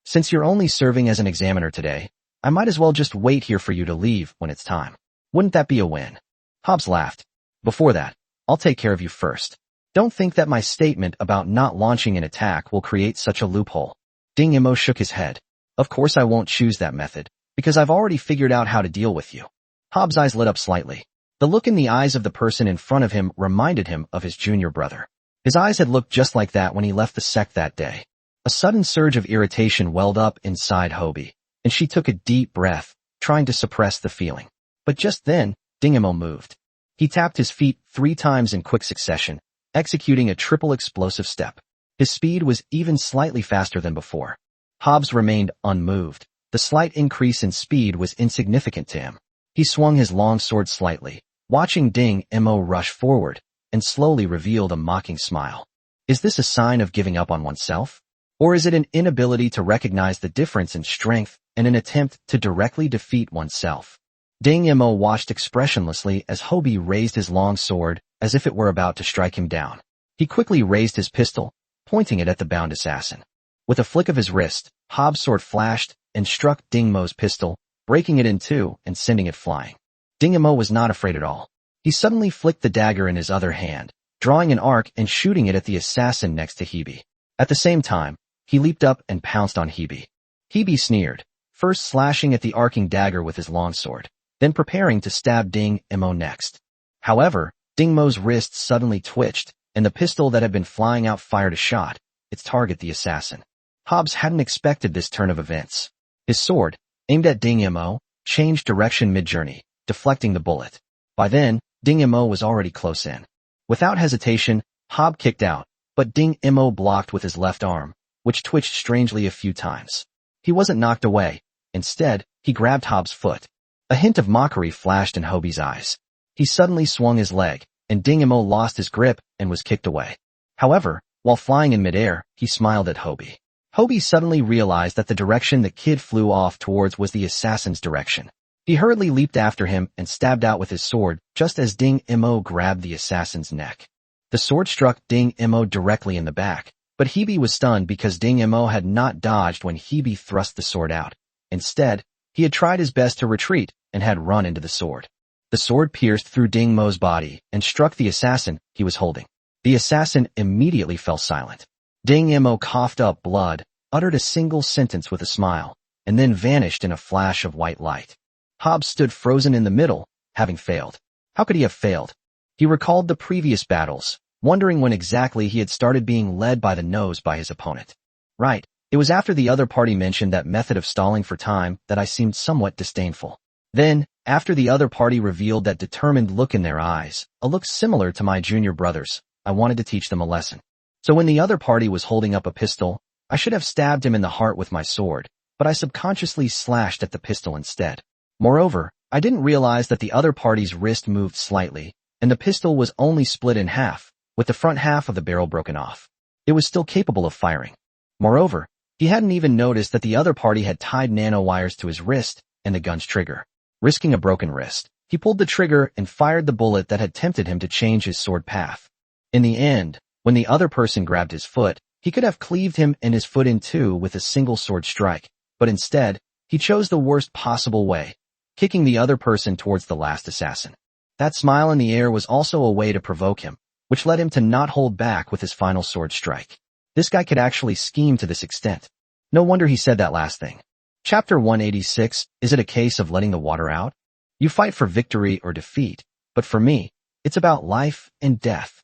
Since you're only serving as an examiner today, I might as well just wait here for you to leave when it's time. Wouldn't that be a win? Hobbs laughed. Before that, I'll take care of you first. Don't think that my statement about not launching an attack will create such a loophole. Ding Mo shook his head. Of course I won't choose that method, because I've already figured out how to deal with you. Hobbs' eyes lit up slightly. The look in the eyes of the person in front of him reminded him of his junior brother. His eyes had looked just like that when he left the sect that day. A sudden surge of irritation welled up inside Hobie, and she took a deep breath, trying to suppress the feeling. But just then, Ding Mo moved. He tapped his feet 3 times in quick succession, executing a triple explosive step. His speed was even slightly faster than before. Hobbs remained unmoved. The slight increase in speed was insignificant to him. He swung his long sword slightly, watching Ding Mo rush forward, and slowly revealed a mocking smile. Is this a sign of giving up on oneself? Or is it an inability to recognize the difference in strength and an attempt to directly defeat oneself? Ding Mo watched expressionlessly as Hobie raised his long sword as if it were about to strike him down. He quickly raised his pistol, pointing it at the bound assassin. With a flick of his wrist, Hobbs' sword flashed and struck Ding Mo's pistol, breaking it in two and sending it flying. Ding Mo was not afraid at all. He suddenly flicked the dagger in his other hand, drawing an arc and shooting it at the assassin next to Hebe. At the same time, he leaped up and pounced on Hebe. Hebe sneered, first slashing at the arcing dagger with his longsword, then preparing to stab Ding Mo next. However, Ding Mo's wrist suddenly twitched, and the pistol that had been flying out fired a shot, its target the assassin. Hobbs hadn't expected this turn of events. His sword, aimed at Ding Mo, changed direction mid-journey, deflecting the bullet. By then, Ding Mo was already close in. Without hesitation, Hobb kicked out, but Ding Mo blocked with his left arm, which twitched strangely a few times. He wasn't knocked away. Instead, he grabbed Hobbs' foot. A hint of mockery flashed in Hobie's eyes. He suddenly swung his leg, and Ding Mo lost his grip and was kicked away. However, while flying in midair, he smiled at Hobie. Hobie suddenly realized that the direction the kid flew off towards was the assassin's direction. He hurriedly leaped after him and stabbed out with his sword just as Ding Mo grabbed the assassin's neck. The sword struck Ding Mo directly in the back, but Hebe was stunned because Ding Mo had not dodged when Hebe thrust the sword out. Instead, he had tried his best to retreat and had run into the sword. The sword pierced through Ding Mo's body and struck the assassin he was holding. The assassin immediately fell silent. Ding Mo coughed up blood, uttered a single sentence with a smile, and then vanished in a flash of white light. Hobbs stood frozen in the middle, having failed. How could he have failed? He recalled the previous battles, wondering when exactly he had started being led by the nose by his opponent. Right, it was after the other party mentioned that method of stalling for time that I seemed somewhat disdainful. Then, after the other party revealed that determined look in their eyes, a look similar to my junior brother's, I wanted to teach them a lesson. So when the other party was holding up a pistol, I should have stabbed him in the heart with my sword, but I subconsciously slashed at the pistol instead. Moreover, I didn't realize that the other party's wrist moved slightly, and the pistol was only split in half, with the front half of the barrel broken off. It was still capable of firing. Moreover, he hadn't even noticed that the other party had tied nanowires to his wrist and the gun's trigger. Risking a broken wrist, he pulled the trigger and fired the bullet that had tempted him to change his sword path. In the end, when the other person grabbed his foot, he could have cleaved him and his foot in two with a single sword strike, but instead, he chose the worst possible way, kicking the other person towards the last assassin. That smile in the air was also a way to provoke him, which led him to not hold back with his final sword strike. This guy could actually scheme to this extent. No wonder he said that last thing. Chapter 186, is it a case of letting the water out? You fight for victory or defeat, but for me, it's about life and death.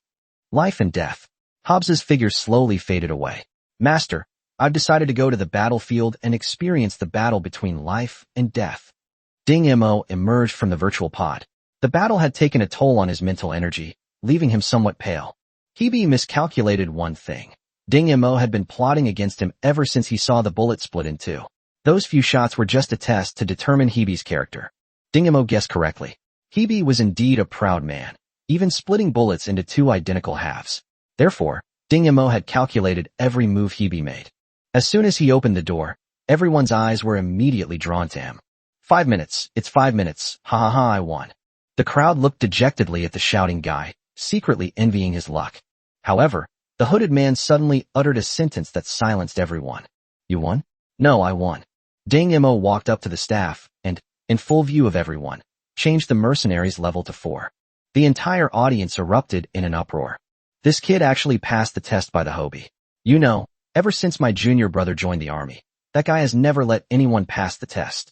Life and death. Hobbs's figure slowly faded away. Master, I've decided to go to the battlefield and experience the battle between life and death. Ding Mo emerged from the virtual pod. The battle had taken a toll on his mental energy, leaving him somewhat pale. Hebe miscalculated one thing. Ding Mo had been plotting against him ever since he saw the bullet split in two. Those few shots were just a test to determine Hebe's character. Ding Mo guessed correctly. Hebe was indeed a proud man, even splitting bullets into two identical halves. Therefore, Ding Mo had calculated every move Hebe made. As soon as he opened the door, everyone's eyes were immediately drawn to him. 5 minutes, it's 5 minutes, ha ha ha, I won. The crowd looked dejectedly at the shouting guy, secretly envying his luck. However, the hooded man suddenly uttered a sentence that silenced everyone. You won? No, I won. Ding Mo walked up to the staff and, in full view of everyone, changed the mercenaries' level to 4. The entire audience erupted in an uproar. This kid actually passed the test by the Hobie. You know, ever since my junior brother joined the army, that guy has never let anyone pass the test.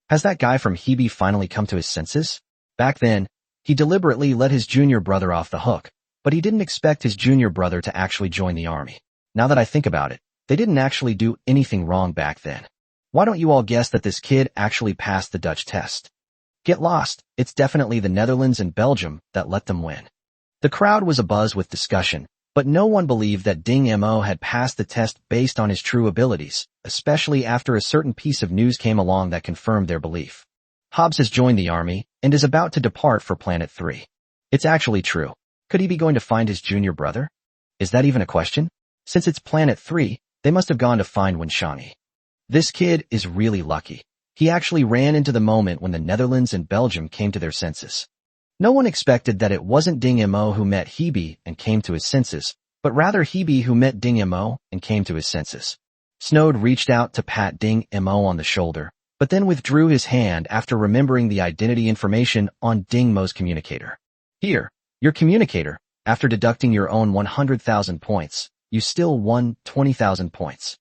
Has that guy from Hebe finally come to his senses? Back then, he deliberately let his junior brother off the hook, but he didn't expect his junior brother to actually join the army. Now that I think about it, they didn't actually do anything wrong back then. Why don't you all guess that this kid actually passed the Dutch test? Get lost, it's definitely the Netherlands and Belgium that let them win. The crowd was abuzz with discussion, but no one believed that Ding Mo had passed the test based on his true abilities, especially after a certain piece of news came along that confirmed their belief. Hobbs has joined the army and is about to depart for Planet 3. It's actually true. Could he be going to find his junior brother? Is that even a question? Since it's Planet 3, they must have gone to find Wenshani. This kid is really lucky. He actually ran into the moment when the Netherlands and Belgium came to their senses. No one expected that it wasn't Ding Mo who met Hebe and came to his senses, but rather Hebe who met Ding Mo and came to his senses. Snowed reached out to pat Ding Mo on the shoulder, but then withdrew his hand after remembering the identity information on Ding Mo's communicator. Here, your communicator, after deducting your own 100,000 points, you still won 20,000 points.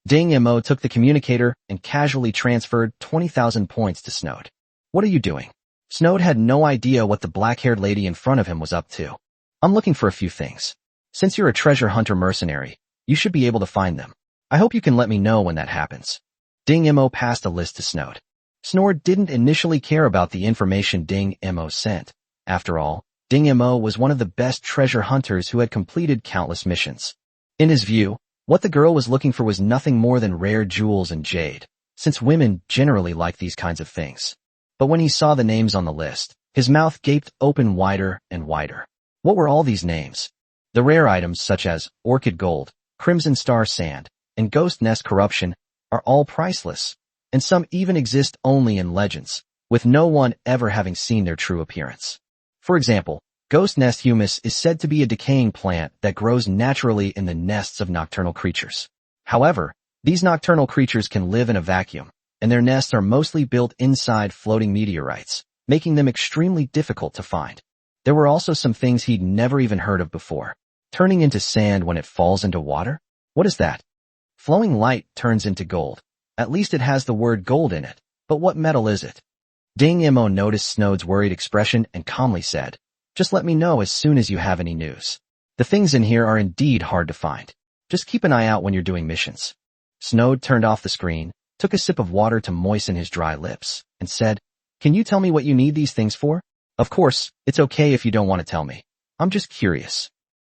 Ding Mo took the communicator and casually transferred 20,000 points to Snowed. What are you doing? Snowed had no idea what the black-haired lady in front of him was up to. I'm looking for a few things. Since you're a treasure hunter mercenary, you should be able to find them. I hope you can let me know when that happens. Ding Mo passed a list to Snowed. Snowed didn't initially care about the information Ding Mo sent. After all, Ding Mo was one of the best treasure hunters who had completed countless missions. In his view, what the girl was looking for was nothing more than rare jewels and jade, since women generally like these kinds of things. But when he saw the names on the list, his mouth gaped open wider and wider. What were all these names? The rare items such as orchid gold, crimson star sand, and ghost nest corruption are all priceless, and some even exist only in legends, with no one ever having seen their true appearance. For example, ghost nest humus is said to be a decaying plant that grows naturally in the nests of nocturnal creatures. However, these nocturnal creatures can live in a vacuum, and their nests are mostly built inside floating meteorites, making them extremely difficult to find. There were also some things he'd never even heard of before. Turning into sand when it falls into water? What is that? Flowing light turns into gold. At least it has the word gold in it. But what metal is it? Ding Mo noticed Snowd's worried expression and calmly said, just let me know as soon as you have any news. The things in here are indeed hard to find. Just keep an eye out when you're doing missions. Snowd turned off the screen, took a sip of water to moisten his dry lips, and said, can you tell me what you need these things for? Of course, it's okay if you don't want to tell me. I'm just curious.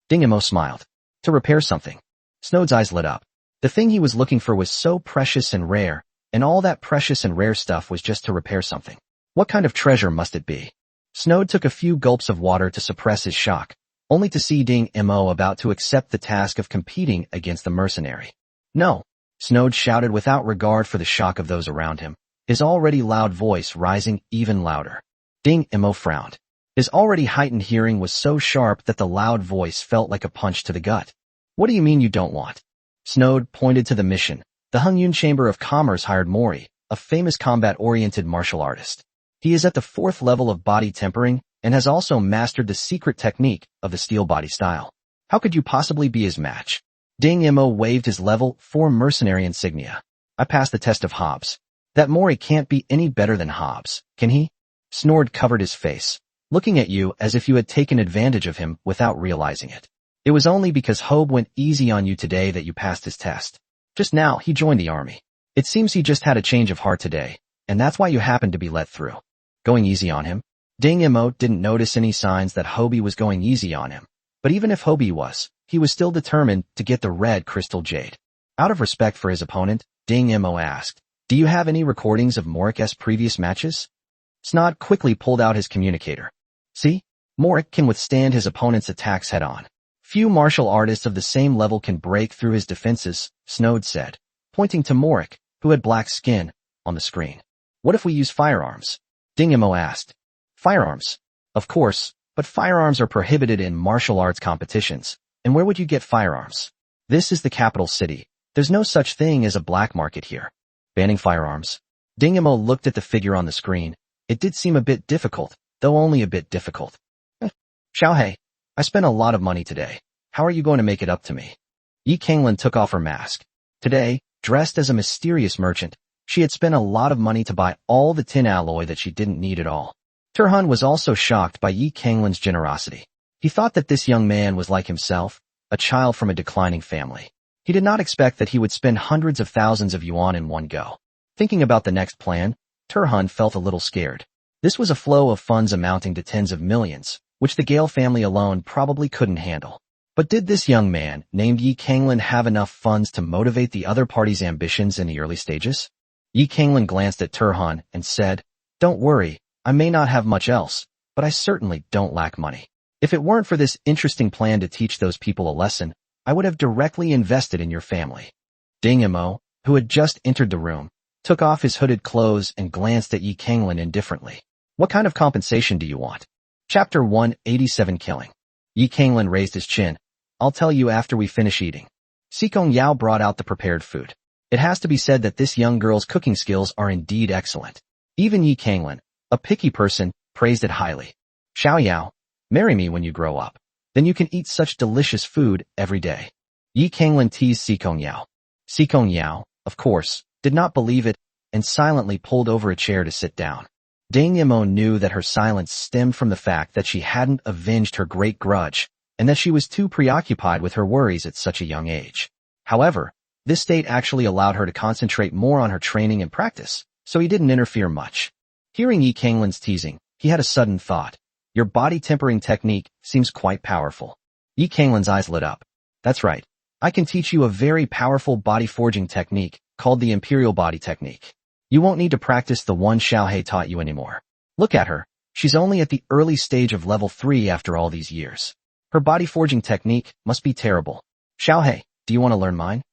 Ding Mo smiled. To repair something. Snowd's eyes lit up. The thing he was looking for was so precious and rare, and all that precious and rare stuff was just to repair something. What kind of treasure must it be? Snowd took a few gulps of water to suppress his shock, only to see Ding Mo about to accept the task of competing against the mercenary. No, Snowd shouted without regard for the shock of those around him, his already loud voice rising even louder. Ding Mo frowned. His already heightened hearing was so sharp that the loud voice felt like a punch to the gut. What do you mean you don't want? Snowd pointed to the mission. The Hungyun Chamber of Commerce hired Mori, a famous combat-oriented martial artist. He is at the 4th level of body tempering and has also mastered the secret technique of the steel body style. How could you possibly be his match? Ding Mo waved his level 4 mercenary insignia. I passed the test of Hobbs. That Mori can't be any better than Hobbs, can he? Snord covered his face, looking at you as if you had taken advantage of him without realizing it. It was only because Hob went easy on you today that you passed his test. Just now, he joined the army. It seems he just had a change of heart today, and that's why you happened to be let through. Going easy on him? Ding Mo didn't notice any signs that Hobie was going easy on him. But even if Hobie was, he was still determined to get the red crystal jade. Out of respect for his opponent, Ding Mo asked, "Do you have any recordings of Morik's previous matches?" Snod quickly pulled out his communicator. See? Morik can withstand his opponent's attacks head-on. Few martial artists of the same level can break through his defenses, Snode said, pointing to Morik, who had black skin, on the screen. What if we use firearms? Ding Mo asked. Firearms? Of course, but firearms are prohibited in martial arts competitions. And where would you get firearms? This is the capital city. There's no such thing as a black market here. Banning firearms. Ding Mo looked at the figure on the screen. It did seem a bit difficult, though only a bit difficult. Xiaohei, I spent a lot of money today. How are you going to make it up to me? Yi Kanglin took off her mask. Today, dressed as a mysterious merchant, she had spent a lot of money to buy all the tin alloy that she didn't need at all. Turhan was also shocked by Yi Kanglin's generosity. He thought that this young man was like himself, a child from a declining family. He did not expect that he would spend hundreds of thousands of yuan in one go. Thinking about the next plan, Turhan felt a little scared. This was a flow of funds amounting to tens of millions, which the Gale family alone probably couldn't handle. But did this young man, named Yi Kanglin, have enough funds to motivate the other party's ambitions in the early stages? Yi Kanglin glanced at Turhan and said, "Don't worry, I may not have much else, but I certainly don't lack money. If it weren't for this interesting plan to teach those people a lesson, I would have directly invested in your family." Ding Mo, who had just entered the room, took off his hooded clothes and glanced at Yi Kanglin indifferently. What kind of compensation do you want? Chapter 187 Killing. Yi Kanglin raised his chin. I'll tell you after we finish eating. Sikong Yao brought out the prepared food. It has to be said that this young girl's cooking skills are indeed excellent. Even Yi Kanglin, a picky person, praised it highly. Xiao Yao, marry me when you grow up. Then you can eat such delicious food every day. Yi Kanglin teased Sikong Yao. Sikong Yao, of course, did not believe it and silently pulled over a chair to sit down. Ding Yamo knew that her silence stemmed from the fact that she hadn't avenged her great grudge and that she was too preoccupied with her worries at such a young age. However, this state actually allowed her to concentrate more on her training and practice, so he didn't interfere much. Hearing Yi Kanglin's teasing, he had a sudden thought. Your body tempering technique seems quite powerful. Yi Kanglin's eyes lit up. That's right. I can teach you a very powerful body forging technique called the Imperial Body Technique. You won't need to practice the one Xiaohei taught you anymore. Look at her. She's only at the early stage of level 3 after all these years. Her body forging technique must be terrible. Xiaohei, do you want to learn mine?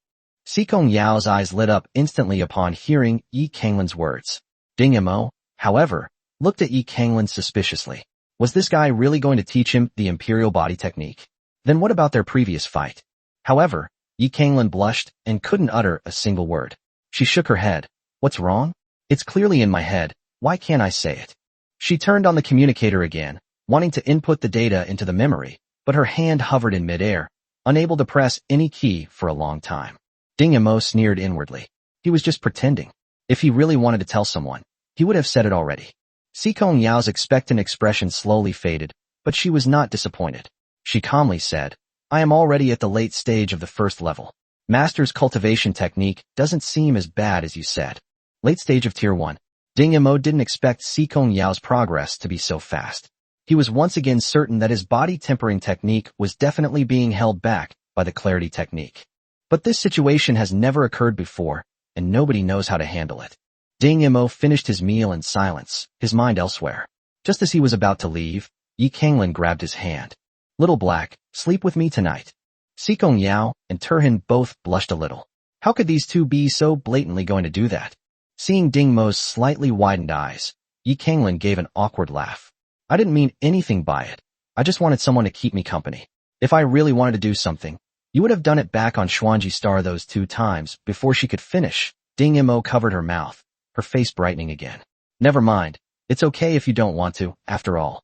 Sikong Yao's eyes lit up instantly upon hearing Yi Kanglin's words. Ding Mo, however, looked at Yi Kanglin suspiciously. Was this guy really going to teach him the Imperial Body Technique? Then what about their previous fight? However, Yi Kanglin blushed and couldn't utter a single word. She shook her head. What's wrong? It's clearly in my head. Why can't I say it? She turned on the communicator again, wanting to input the data into the memory, but her hand hovered in midair, unable to press any key for a long time. Ding Mo sneered inwardly. He was just pretending. If he really wanted to tell someone, he would have said it already. Sikong Yao's expectant expression slowly faded, but she was not disappointed. She calmly said, I am already at the late stage of the first level. Master's cultivation technique doesn't seem as bad as you said. Late stage of Tier 1. Ding Mo didn't expect Sikong Yao's progress to be so fast. He was once again certain that his body tempering technique was definitely being held back by the clarity technique. But this situation has never occurred before, and nobody knows how to handle it. Ding Mo finished his meal in silence, his mind elsewhere. Just as he was about to leave, Yi Kanglin grabbed his hand. Little Black, sleep with me tonight. Sikong Yao and Turhan both blushed a little. How could these two be so blatantly going to do that? Seeing Ding Mo's slightly widened eyes, Yi Kanglin gave an awkward laugh. I didn't mean anything by it. I just wanted someone to keep me company. If I really wanted to do something, you would have done it back on Xuanji Star those 2 times before she could finish. Ding Mo covered her mouth, her face brightening again. Never mind. It's okay if you don't want to, after all.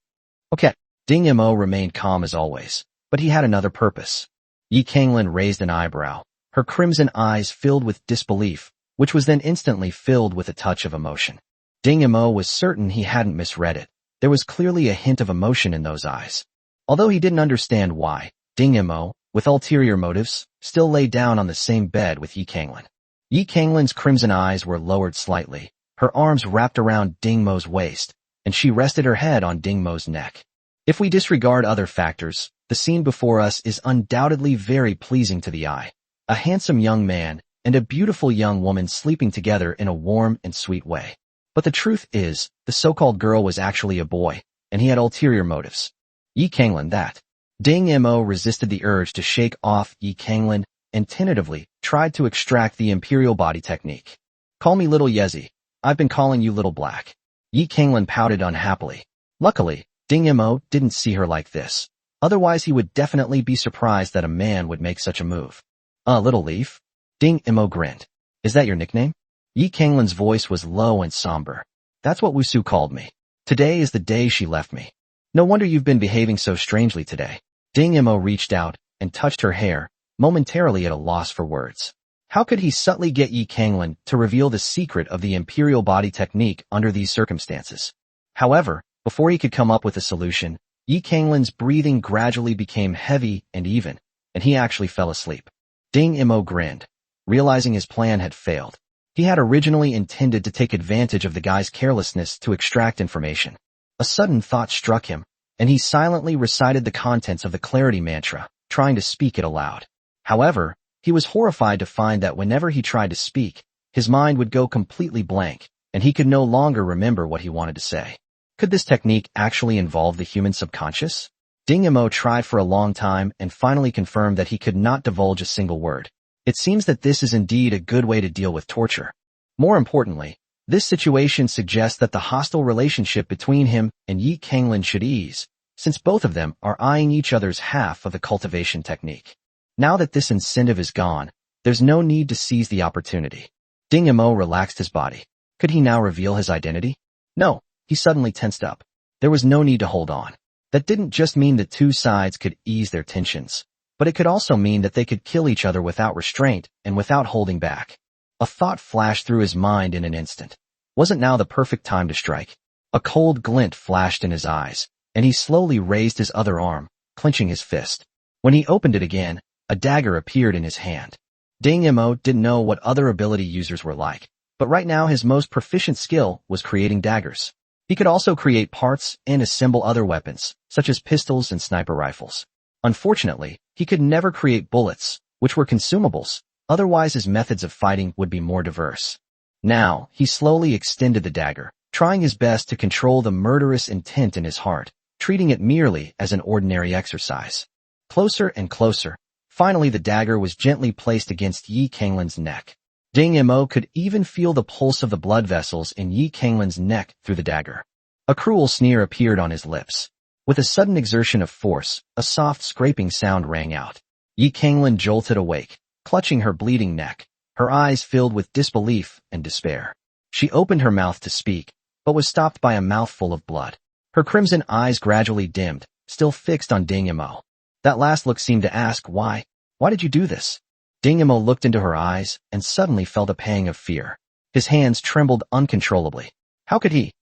Okay. Ding Mo remained calm as always, but he had another purpose. Yi Kanglin raised an eyebrow, her crimson eyes filled with disbelief, which was then instantly filled with a touch of emotion. Ding Imo was certain he hadn't misread it. There was clearly a hint of emotion in those eyes. Although he didn't understand why, Ding Imo, with ulterior motives, still lay down on the same bed with Yi Kanglin. Yi Kanglin's crimson eyes were lowered slightly, her arms wrapped around Ding Mo's waist, and she rested her head on Ding Mo's neck. If we disregard other factors, the scene before us is undoubtedly very pleasing to the eye. A handsome young man and a beautiful young woman sleeping together in a warm and sweet way. But the truth is, the so-called girl was actually a boy, and he had ulterior motives. Yi Kanglin that. Ding Mo resisted the urge to shake off Yi Kanglin and tentatively tried to extract the imperial body technique. Call me Little Yezi. I've been calling you Little Black. Yi Kanglin pouted unhappily. Luckily, Ding Mo didn't see her like this. Otherwise he would definitely be surprised that a man would make such a move. Little Leaf? Ding Mo grinned. Is that your nickname? Yi Kanglin's voice was low and somber. That's what Wusu called me. Today is the day she left me. No wonder you've been behaving so strangely today. Ding Mo reached out and touched her hair, momentarily at a loss for words. How could he subtly get Yi Kanglin to reveal the secret of the imperial body technique under these circumstances? However, before he could come up with a solution, Yi Kanglin's breathing gradually became heavy and even, and he actually fell asleep. Ding Mo grinned, realizing his plan had failed. He had originally intended to take advantage of the guy's carelessness to extract information. A sudden thought struck him, and he silently recited the contents of the clarity mantra, trying to speak it aloud. However, he was horrified to find that whenever he tried to speak, his mind would go completely blank, and he could no longer remember what he wanted to say. Could this technique actually involve the human subconscious? Ding Mo tried for a long time and finally confirmed that he could not divulge a single word. It seems that this is indeed a good way to deal with torture. More importantly, this situation suggests that the hostile relationship between him and Yi Kanglin should ease, since both of them are eyeing each other's half of the cultivation technique. Now that this incentive is gone, there's no need to seize the opportunity. Ding Mo relaxed his body. Could he now reveal his identity? No. He suddenly tensed up. There was no need to hold on. That didn't just mean the two sides could ease their tensions, but it could also mean that they could kill each other without restraint and without holding back. A thought flashed through his mind in an instant. Wasn't now the perfect time to strike? A cold glint flashed in his eyes, and he slowly raised his other arm, clenching his fist. When he opened it again, a dagger appeared in his hand. Ding Mo didn't know what other ability users were like, but right now his most proficient skill was creating daggers. He could also create parts and assemble other weapons, such as pistols and sniper rifles. Unfortunately, he could never create bullets, which were consumables, otherwise his methods of fighting would be more diverse. Now, he slowly extended the dagger, trying his best to control the murderous intent in his heart, treating it merely as an ordinary exercise. Closer and closer, finally the dagger was gently placed against Yi Kanglin's neck. Ding Mo could even feel the pulse of the blood vessels in Yi Kanglin's neck through the dagger. A cruel sneer appeared on his lips. With a sudden exertion of force, a soft scraping sound rang out. Yi Kanglin jolted awake, clutching her bleeding neck, her eyes filled with disbelief and despair. She opened her mouth to speak, but was stopped by a mouthful of blood. Her crimson eyes gradually dimmed, still fixed on Ding Mo. That last look seemed to ask, why? Why did you do this? Ding Mo looked into her eyes and suddenly felt a pang of fear. His hands trembled uncontrollably. How could he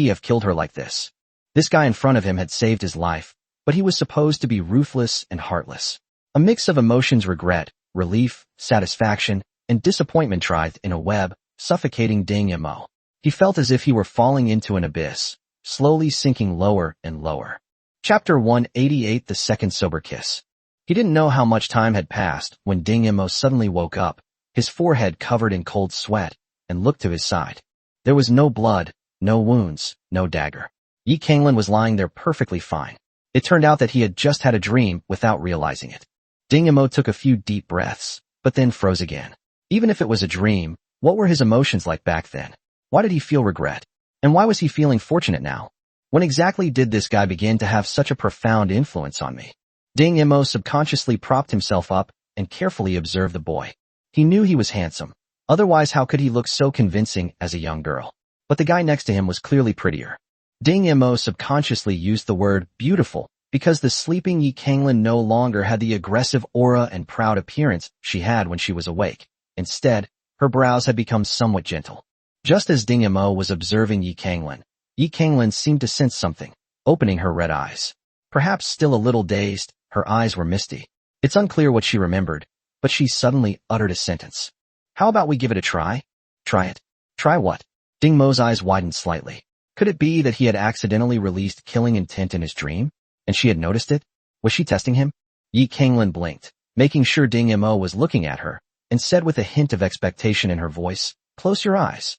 have killed her like this? This guy in front of him had saved his life, but he was supposed to be ruthless and heartless. A mix of emotions, regret, relief, satisfaction, and disappointment writhed in a web, suffocating Ding Mo. He felt as if he were falling into an abyss, slowly sinking lower and lower. Chapter 188: The Second Sober Kiss. He didn't know how much time had passed when Ding Mo suddenly woke up, his forehead covered in cold sweat, and looked to his side. There was no blood, no wounds, no dagger. Yi Kanglin was lying there perfectly fine. It turned out that he had just had a dream without realizing it. Ding Mo took a few deep breaths, but then froze again. Even if it was a dream, what were his emotions like back then? Why did he feel regret? And why was he feeling fortunate now? When exactly did this guy begin to have such a profound influence on me? Ding Mo subconsciously propped himself up and carefully observed the boy. He knew he was handsome. Otherwise, how could he look so convincing as a young girl? But the guy next to him was clearly prettier. Ding Mo subconsciously used the word beautiful because the sleeping Yi Kanglin no longer had the aggressive aura and proud appearance she had when she was awake. Instead, her brows had become somewhat gentle. Just as Ding Mo was observing Yi Kanglin seemed to sense something, opening her red eyes. Perhaps still a little dazed, her eyes were misty. It's unclear what she remembered, but she suddenly uttered a sentence. How about we give it a try? Try it. Try what? Ding Mo's eyes widened slightly. Could it be that he had accidentally released killing intent in his dream, and she had noticed it? Was she testing him? Yi Kanglin blinked, making sure Ding Mo was looking at her, and said with a hint of expectation in her voice, "Close your eyes."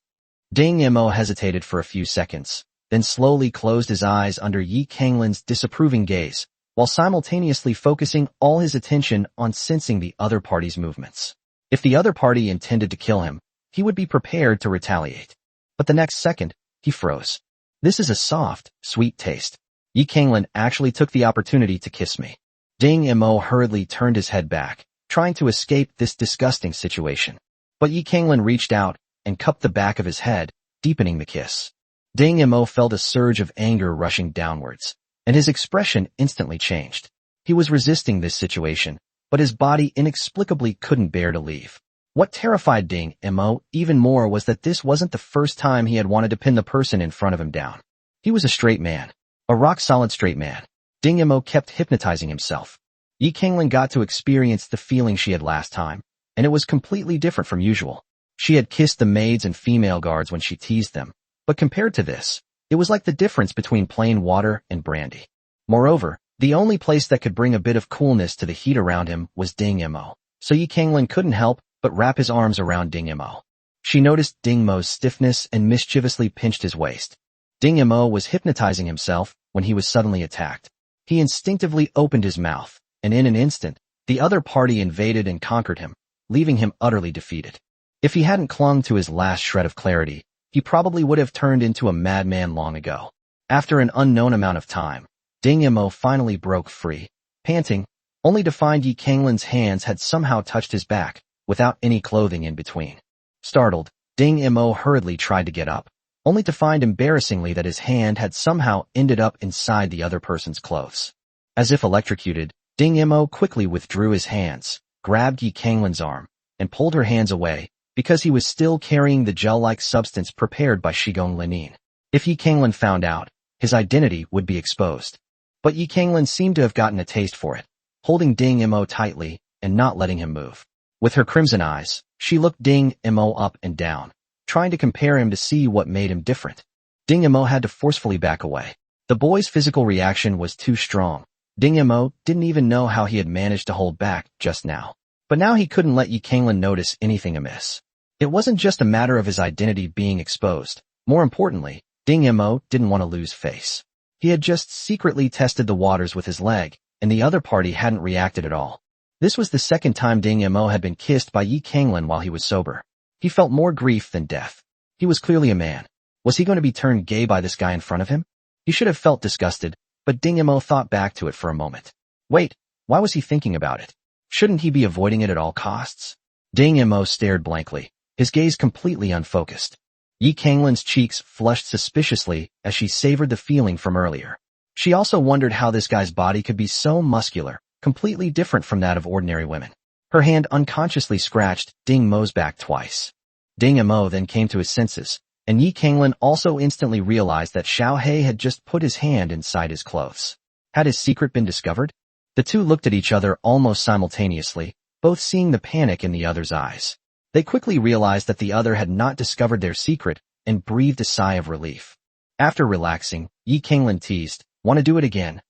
Ding Mo hesitated for a few seconds, then slowly closed his eyes under Yi Kanglin's disapproving gaze, while simultaneously focusing all his attention on sensing the other party's movements. If the other party intended to kill him, he would be prepared to retaliate. But the next second, he froze. This is a soft, sweet taste. Yi Kanglin actually took the opportunity to kiss me. Ding Mo hurriedly turned his head back, trying to escape this disgusting situation. But Yi Kanglin reached out and cupped the back of his head, deepening the kiss. Ding Mo felt a surge of anger rushing downwards, and his expression instantly changed. He was resisting this situation, but his body inexplicably couldn't bear to leave. What terrified Ding Mo even more was that this wasn't the first time he had wanted to pin the person in front of him down. He was a straight man. A rock-solid straight man. Ding Mo kept hypnotizing himself. Yi Kanglin got to experience the feeling she had last time, and it was completely different from usual. She had kissed the maids and female guards when she teased them, but compared to this, it was like the difference between plain water and brandy. Moreover, the only place that could bring a bit of coolness to the heat around him was Ding Mo, so Yi Kanglin couldn't help but wrap his arms around Ding Mo. She noticed Ding Mo's stiffness and mischievously pinched his waist. Ding Mo was hypnotizing himself when he was suddenly attacked. He instinctively opened his mouth, and in an instant, the other party invaded and conquered him, leaving him utterly defeated. If he hadn't clung to his last shred of clarity, he probably would have turned into a madman long ago. After an unknown amount of time, Ding Mo finally broke free, panting, only to find Yi Kanglin's hands had somehow touched his back, without any clothing in between. Startled, Ding Mo hurriedly tried to get up, only to find embarrassingly that his hand had somehow ended up inside the other person's clothes. As if electrocuted, Ding Mo quickly withdrew his hands, grabbed Yi Kanglin's arm, and pulled her hands away, because he was still carrying the gel-like substance prepared by Shigong Linin. If Yi Kanglin found out, his identity would be exposed. But Yi Kanglin seemed to have gotten a taste for it, holding Ding Mo tightly and not letting him move. With her crimson eyes, she looked Ding Mo up and down, trying to compare him to see what made him different. Ding Mo had to forcefully back away. The boy's physical reaction was too strong. Ding Mo didn't even know how he had managed to hold back just now. But now he couldn't let Yi Kanglin notice anything amiss. It wasn't just a matter of his identity being exposed. More importantly, Ding Mo didn't want to lose face. He had just secretly tested the waters with his leg, and the other party hadn't reacted at all. This was the second time Ding Mo had been kissed by Yi Kanglin while he was sober. He felt more grief than death. He was clearly a man. Was he going to be turned gay by this guy in front of him? He should have felt disgusted, but Ding Mo thought back to it for a moment. Wait, why was he thinking about it? Shouldn't he be avoiding it at all costs? Ding Mo stared blankly, his gaze completely unfocused. Yi Kanglin's cheeks flushed suspiciously as she savored the feeling from earlier. She also wondered how this guy's body could be so muscular, completely different from that of ordinary women. Her hand unconsciously scratched Ding Mo's back twice. Ding Mo then came to his senses, and Yi Kanglin also instantly realized that Xiao He had just put his hand inside his clothes. Had his secret been discovered? The two looked at each other almost simultaneously, both seeing the panic in the other's eyes. They quickly realized that the other had not discovered their secret and breathed a sigh of relief. After relaxing, Yi Kanglin teased, "Want to do it again?"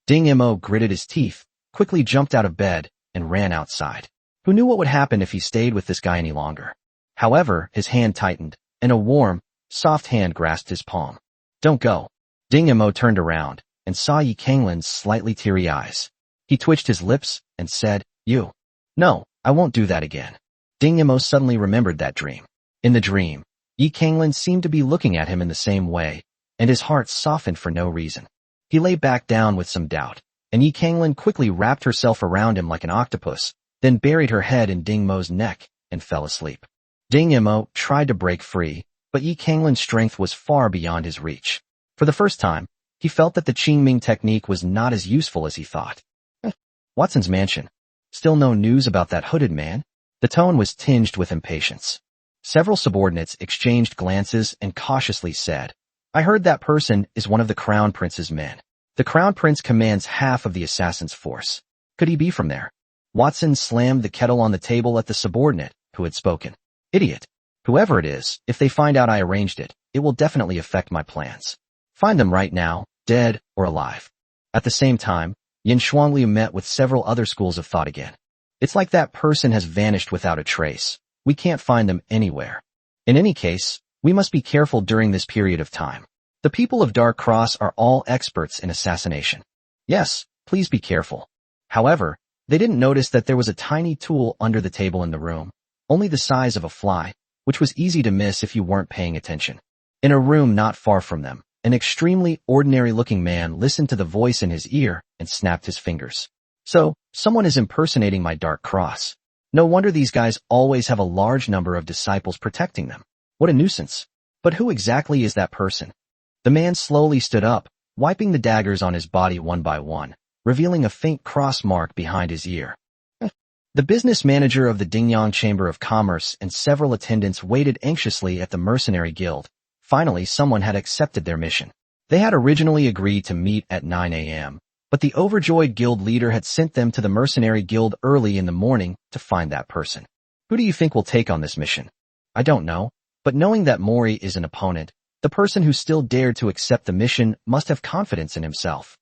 Ding Mo gritted his teeth, quickly jumped out of bed, and ran outside. Who knew what would happen if he stayed with this guy any longer? However, his hand tightened, and a warm, soft hand grasped his palm. "Don't go." Ding Mo turned around and saw Yi Kanglin's slightly teary eyes. He twitched his lips and said, "You." "No, I won't do that again." Ding Mo suddenly remembered that dream. In the dream, Yi Kanglin seemed to be looking at him in the same way, and his heart softened for no reason. He lay back down with some doubt, and Yi Kanglin quickly wrapped herself around him like an octopus, then buried her head in Ding Mo's neck and fell asleep. Ding Mo tried to break free, but Yi Kanglin's strength was far beyond his reach. For the first time, He felt that the Qingming technique was not as useful as he thought. Watson's mansion. Still no news about that hooded man? The tone was tinged with impatience. Several subordinates exchanged glances and cautiously said, I heard that person is one of the Crown Prince's men. The Crown Prince commands half of the assassin's force. Could he be from there? Watson slammed the kettle on the table at the subordinate who had spoken. Idiot. Whoever it is, if they find out I arranged it, it will definitely affect my plans. Find them right now, dead or alive. At the same time, Yin Shuangliu met with several other schools of thought again. It's like that person has vanished without a trace. We can't find them anywhere. In any case, we must be careful during this period of time. The people of Dark Cross are all experts in assassination. Yes, please be careful. However, they didn't notice that there was a tiny tool under the table in the room, only the size of a fly, which was easy to miss if you weren't paying attention. In a room not far from them, an extremely ordinary-looking man listened to the voice in his ear and snapped his fingers. So, someone is impersonating my Dark Cross. No wonder these guys always have a large number of disciples protecting them. What a nuisance. But who exactly is that person? The man slowly stood up, wiping the daggers on his body one by one, revealing a faint cross mark behind his ear. The business manager of the Dingyang Chamber of Commerce and several attendants waited anxiously at the mercenary guild. Finally, someone had accepted their mission. They had originally agreed to meet at 9 a.m., but the overjoyed guild leader had sent them to the mercenary guild early in the morning to find that person. Who do you think will take on this mission? I don't know, but knowing that Mori is an opponent, the person who still dared to accept the mission must have confidence in himself.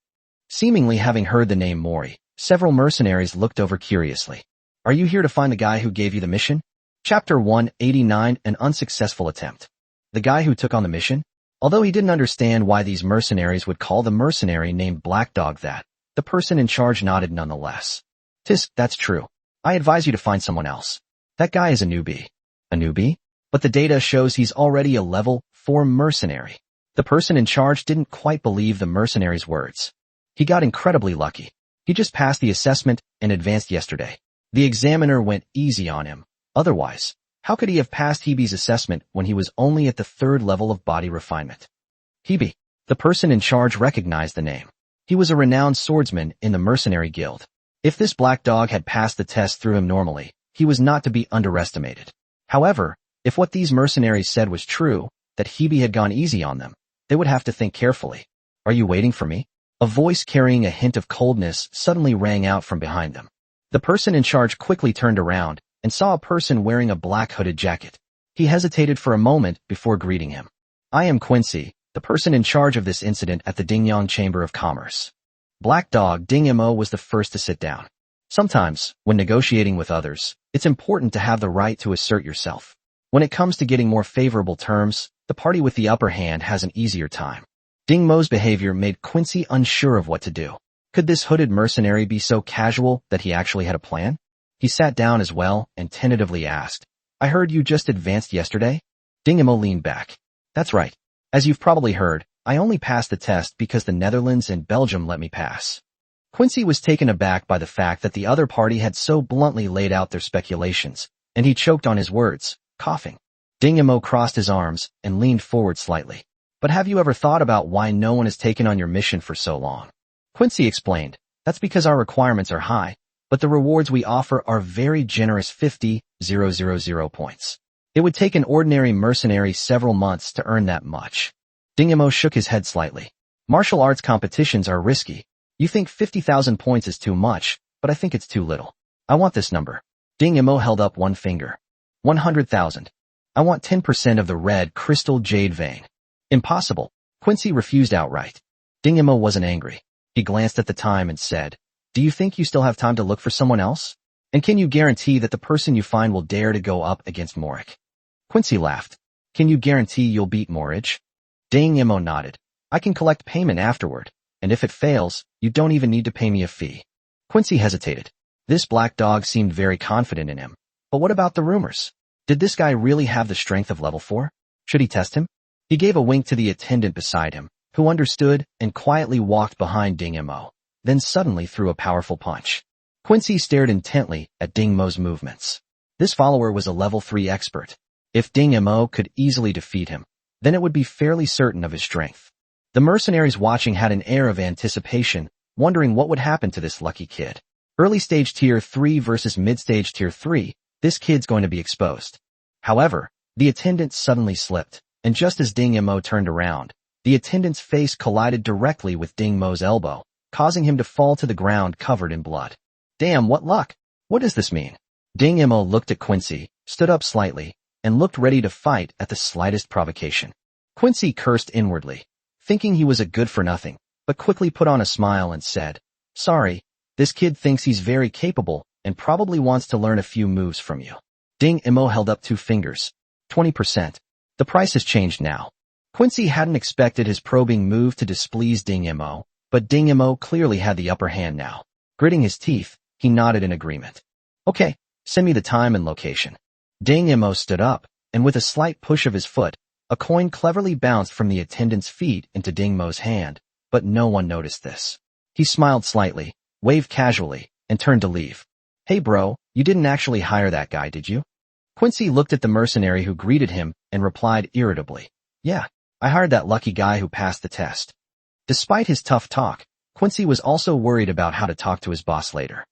Seemingly having heard the name Mori, several mercenaries looked over curiously. Are you here to find the guy who gave you the mission? Chapter 189, An Unsuccessful Attempt. The guy who took on the mission? Although he didn't understand why these mercenaries would call the mercenary named Black Dog that, the person in charge nodded nonetheless. Tisk, that's true. I advise you to find someone else. That guy is a newbie. A newbie? But the data shows he's already a level 4 mercenary. The person in charge didn't quite believe the mercenary's words. He got incredibly lucky. He just passed the assessment and advanced yesterday. The examiner went easy on him. Otherwise, how could he have passed Hebe's assessment when he was only at the 3rd level of body refinement? Hebe. The person in charge recognized the name. He was a renowned swordsman in the mercenary guild. If this Black Dog had passed the test through him normally, he was not to be underestimated. However, if what these mercenaries said was true, that Hebe had gone easy on them, they would have to think carefully. Are you waiting for me? A voice carrying a hint of coldness suddenly rang out from behind them. The person in charge quickly turned around and saw a person wearing a black hooded jacket. He hesitated for a moment before greeting him. I am Quincy, the person in charge of this incident at the Dingyang Chamber of Commerce. Black Dog Ding Mo was the first to sit down. Sometimes, when negotiating with others, it's important to have the right to assert yourself. When it comes to getting more favorable terms, the party with the upper hand has an easier time. Ding Mo's behavior made Quincy unsure of what to do. Could this hooded mercenary be so casual that he actually had a plan? He sat down as well and tentatively asked, I heard you just advanced yesterday? Ding Mo leaned back. That's right. As you've probably heard, I only passed the test because the Netherlands and Belgium let me pass. Quincy was taken aback by the fact that the other party had so bluntly laid out their speculations, and he choked on his words, coughing. Ding Mo crossed his arms and leaned forward slightly. But have you ever thought about why no one has taken on your mission for so long? Quincy explained, that's because our requirements are high, but the rewards we offer are very generous 50,000 points. It would take an ordinary mercenary several months to earn that much. Ding Mo shook his head slightly. Martial arts competitions are risky. You think 50,000 points is too much, but I think it's too little. I want this number. Ding Mo held up one finger. 100,000. I want 10% of the red crystal jade vein. Impossible. Quincy refused outright. Ding Mo wasn't angry. He glanced at the time and said, do you think you still have time to look for someone else? And can you guarantee that the person you find will dare to go up against Morik? Quincy laughed. Can you guarantee you'll beat Morridge? Ding Mo nodded. I can collect payment afterward, and if it fails, you don't even need to pay me a fee. Quincy hesitated. This Black Dog seemed very confident in him. But what about the rumors? Did this guy really have the strength of level 4? Should he test him? He gave a wink to the attendant beside him, who understood and quietly walked behind Ding Mo, then suddenly threw a powerful punch. Quincy stared intently at Ding Mo's movements. This follower was a level 3 expert. If Ding Mo could easily defeat him, then it would be fairly certain of his strength. The mercenaries watching had an air of anticipation, wondering what would happen to this lucky kid. Early stage tier 3 versus mid-stage tier 3, this kid's going to be exposed. However, the attendant suddenly slipped, and just as Ding Mo turned around, the attendant's face collided directly with Ding Mo's elbow, causing him to fall to the ground covered in blood. Damn, what luck! What does this mean? Ding Mo looked at Quincy, stood up slightly, and looked ready to fight at the slightest provocation. Quincy cursed inwardly, thinking he was a good-for-nothing, but quickly put on a smile and said, "Sorry, this kid thinks he's very capable and probably wants to learn a few moves from you." Ding Mo held up 2 fingers. 20%. The price has changed now. Quincy hadn't expected his probing move to displease Ding Mo, but Ding Mo clearly had the upper hand now. Gritting his teeth, he nodded in agreement. "Okay, send me the time and location." Ding Mo stood up, and with a slight push of his foot, a coin cleverly bounced from the attendant's feet into Ding Mo's hand, but no one noticed this. He smiled slightly, waved casually, and turned to leave. "Hey bro, you didn't actually hire that guy, did you?" Quincy looked at the mercenary who greeted him and replied irritably, "Yeah, I hired that lucky guy who passed the test." Despite his tough talk, Quincy was also worried about how to talk to his boss later.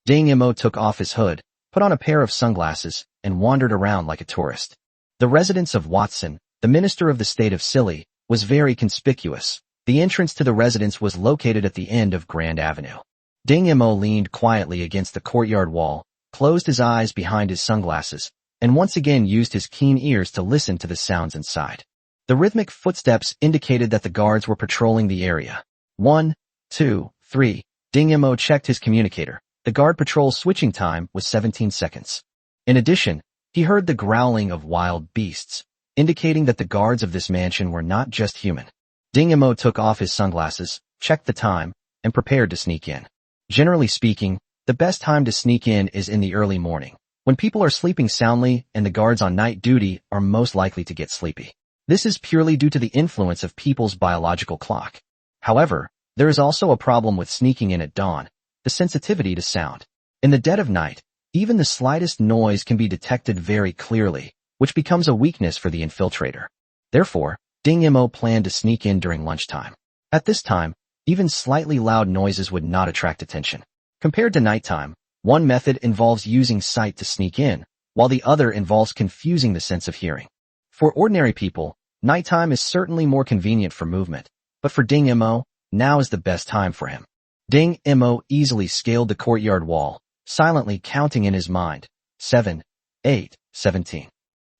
Ding Mo took off his hood, put on a pair of sunglasses, and wandered around like a tourist. The residence of Watson, the minister of the state of Scilly, was very conspicuous. The entrance to the residence was located at the end of Grand Avenue. Ding Mo leaned quietly against the courtyard wall, closed his eyes behind his sunglasses, and once again used his keen ears to listen to the sounds inside. The rhythmic footsteps indicated that the guards were patrolling the area. 1, 2, 3. Ding Mo checked his communicator. The guard patrol switching time was 17 seconds. In addition, he heard the growling of wild beasts, indicating that the guards of this mansion were not just human. Ding Mo took off his sunglasses, checked the time, and prepared to sneak in. Generally speaking, the best time to sneak in is in the early morning, when people are sleeping soundly and the guards on night duty are most likely to get sleepy. This is purely due to the influence of people's biological clock. However, there is also a problem with sneaking in at dawn, the sensitivity to sound. In the dead of night, even the slightest noise can be detected very clearly, which becomes a weakness for the infiltrator. Therefore, Ding Mo planned to sneak in during lunchtime. At this time, even slightly loud noises would not attract attention. Compared to nighttime, one method involves using sight to sneak in, while the other involves confusing the sense of hearing. For ordinary people, nighttime is certainly more convenient for movement, but for Ding Mo, now is the best time for him. Ding Mo easily scaled the courtyard wall, silently counting in his mind, 7, 8, 17.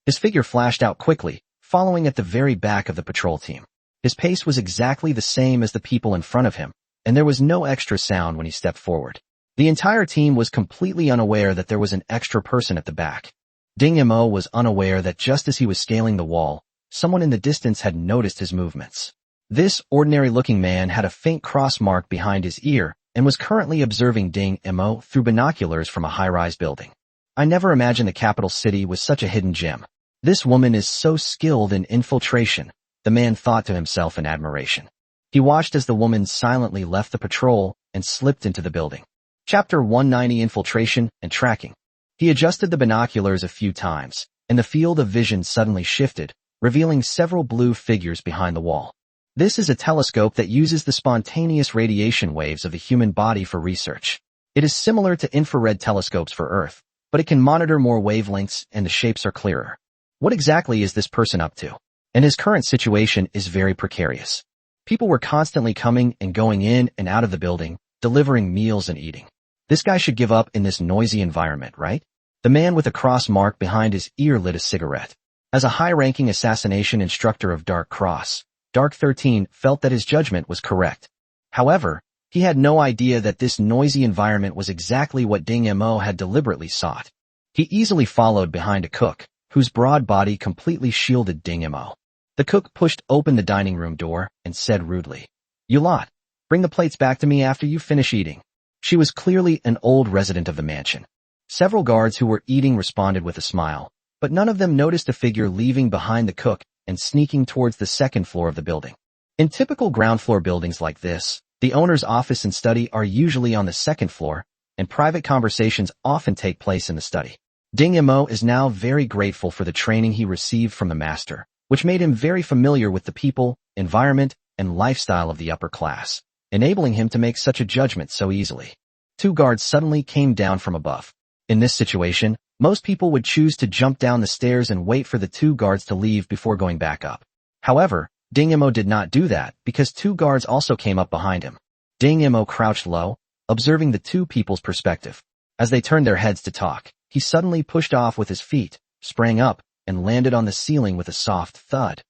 His figure flashed out quickly, following at the very back of the patrol team. His pace was exactly the same as the people in front of him, and there was no extra sound when he stepped forward. The entire team was completely unaware that there was an extra person at the back. Ding Mo was unaware that just as he was scaling the wall, someone in the distance had noticed his movements. This ordinary-looking man had a faint cross mark behind his ear and was currently observing Ding Mo through binoculars from a high-rise building. I never imagined the capital city was such a hidden gem. This woman is so skilled in infiltration, the man thought to himself in admiration. He watched as the woman silently left the patrol and slipped into the building. Chapter 190 Infiltration and Tracking. He adjusted the binoculars a few times, and the field of vision suddenly shifted, revealing several blue figures behind the wall. This is a telescope that uses the spontaneous radiation waves of the human body for research. It is similar to infrared telescopes for Earth, but it can monitor more wavelengths and the shapes are clearer. What exactly is this person up to? And his current situation is very precarious. People were constantly coming and going in and out of the building, delivering meals and eating. This guy should give up in this noisy environment, right? The man with a cross mark behind his ear lit a cigarette. As a high-ranking assassination instructor of Dark Cross, Dark 13 felt that his judgment was correct. However, he had no idea that this noisy environment was exactly what Ding Mo had deliberately sought. He easily followed behind a cook, whose broad body completely shielded Ding Mo. The cook pushed open the dining room door and said rudely, "You lot, bring the plates back to me after you finish eating." She was clearly an old resident of the mansion. Several guards who were eating responded with a smile, but none of them noticed a figure leaving behind the cook and sneaking towards the second floor of the building. In typical ground floor buildings like this, the owner's office and study are usually on the second floor, and private conversations often take place in the study. Ding Mo is now very grateful for the training he received from the master, which made him very familiar with the people, environment, and lifestyle of the upper class, enabling him to make such a judgment so easily. Two guards suddenly came down from above. In this situation, most people would choose to jump down the stairs and wait for the two guards to leave before going back up. However, Ding Imo did not do that because two guards also came up behind him. Ding Imo crouched low, observing the two people's perspective. As they turned their heads to talk, he suddenly pushed off with his feet, sprang up, and landed on the ceiling with a soft thud.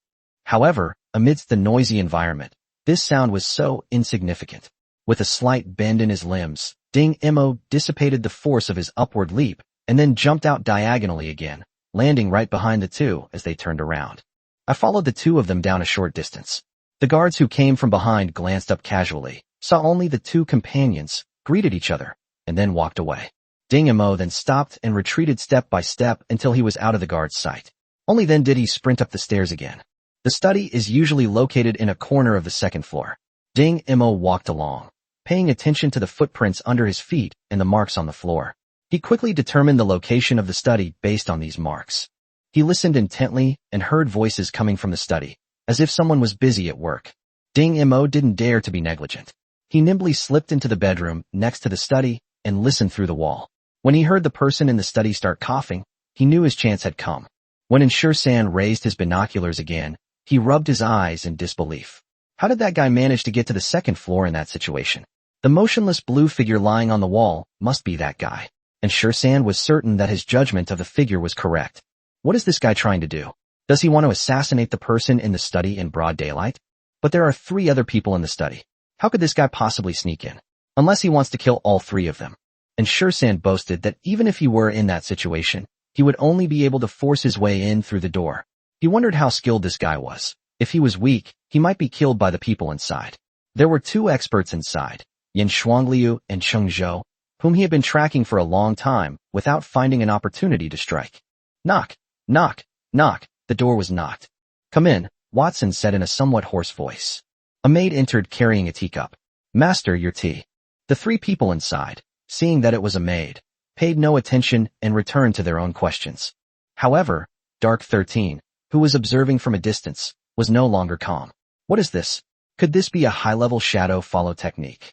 However, amidst the noisy environment, this sound was so insignificant. With a slight bend in his limbs, Ding Imo dissipated the force of his upward leap, and then jumped out diagonally again, landing right behind the two as they turned around. I followed the two of them down a short distance. The guards who came from behind glanced up casually, saw only the two companions, greeted each other, and then walked away. Ding Imo then stopped and retreated step by step until he was out of the guard's sight. Only then did he sprint up the stairs again. The study is usually located in a corner of the second floor. Ding Imo walked along, paying attention to the footprints under his feet and the marks on the floor. He quickly determined the location of the study based on these marks. He listened intently and heard voices coming from the study, as if someone was busy at work. Ding Imo didn't dare to be negligent. He nimbly slipped into the bedroom next to the study and listened through the wall. When he heard the person in the study start coughing, he knew his chance had come. When Ensure-san raised his binoculars again, he rubbed his eyes in disbelief. How did that guy manage to get to the second floor in that situation? The motionless blue figure lying on the wall must be that guy. Ensure-san was certain that his judgment of the figure was correct. What is this guy trying to do? Does he want to assassinate the person in the study in broad daylight? But there are 3 other people in the study. How could this guy possibly sneak in? Unless he wants to kill all 3 of them. Ensure-san boasted that even if he were in that situation, he would only be able to force his way in through the door. He wondered how skilled this guy was. If he was weak, he might be killed by the people inside. There were 2 experts inside, Yin Shuangliu and Cheng Zhou, whom he had been tracking for a long time without finding an opportunity to strike. Knock, knock, knock. The door was knocked. Come in, Watson said in a somewhat hoarse voice. A maid entered carrying a teacup. Master, your tea. The 3 people inside, seeing that it was a maid, paid no attention and returned to their own questions. However, Dark 13, who was observing from a distance, was no longer calm. What is this? Could this be a high-level shadow follow technique?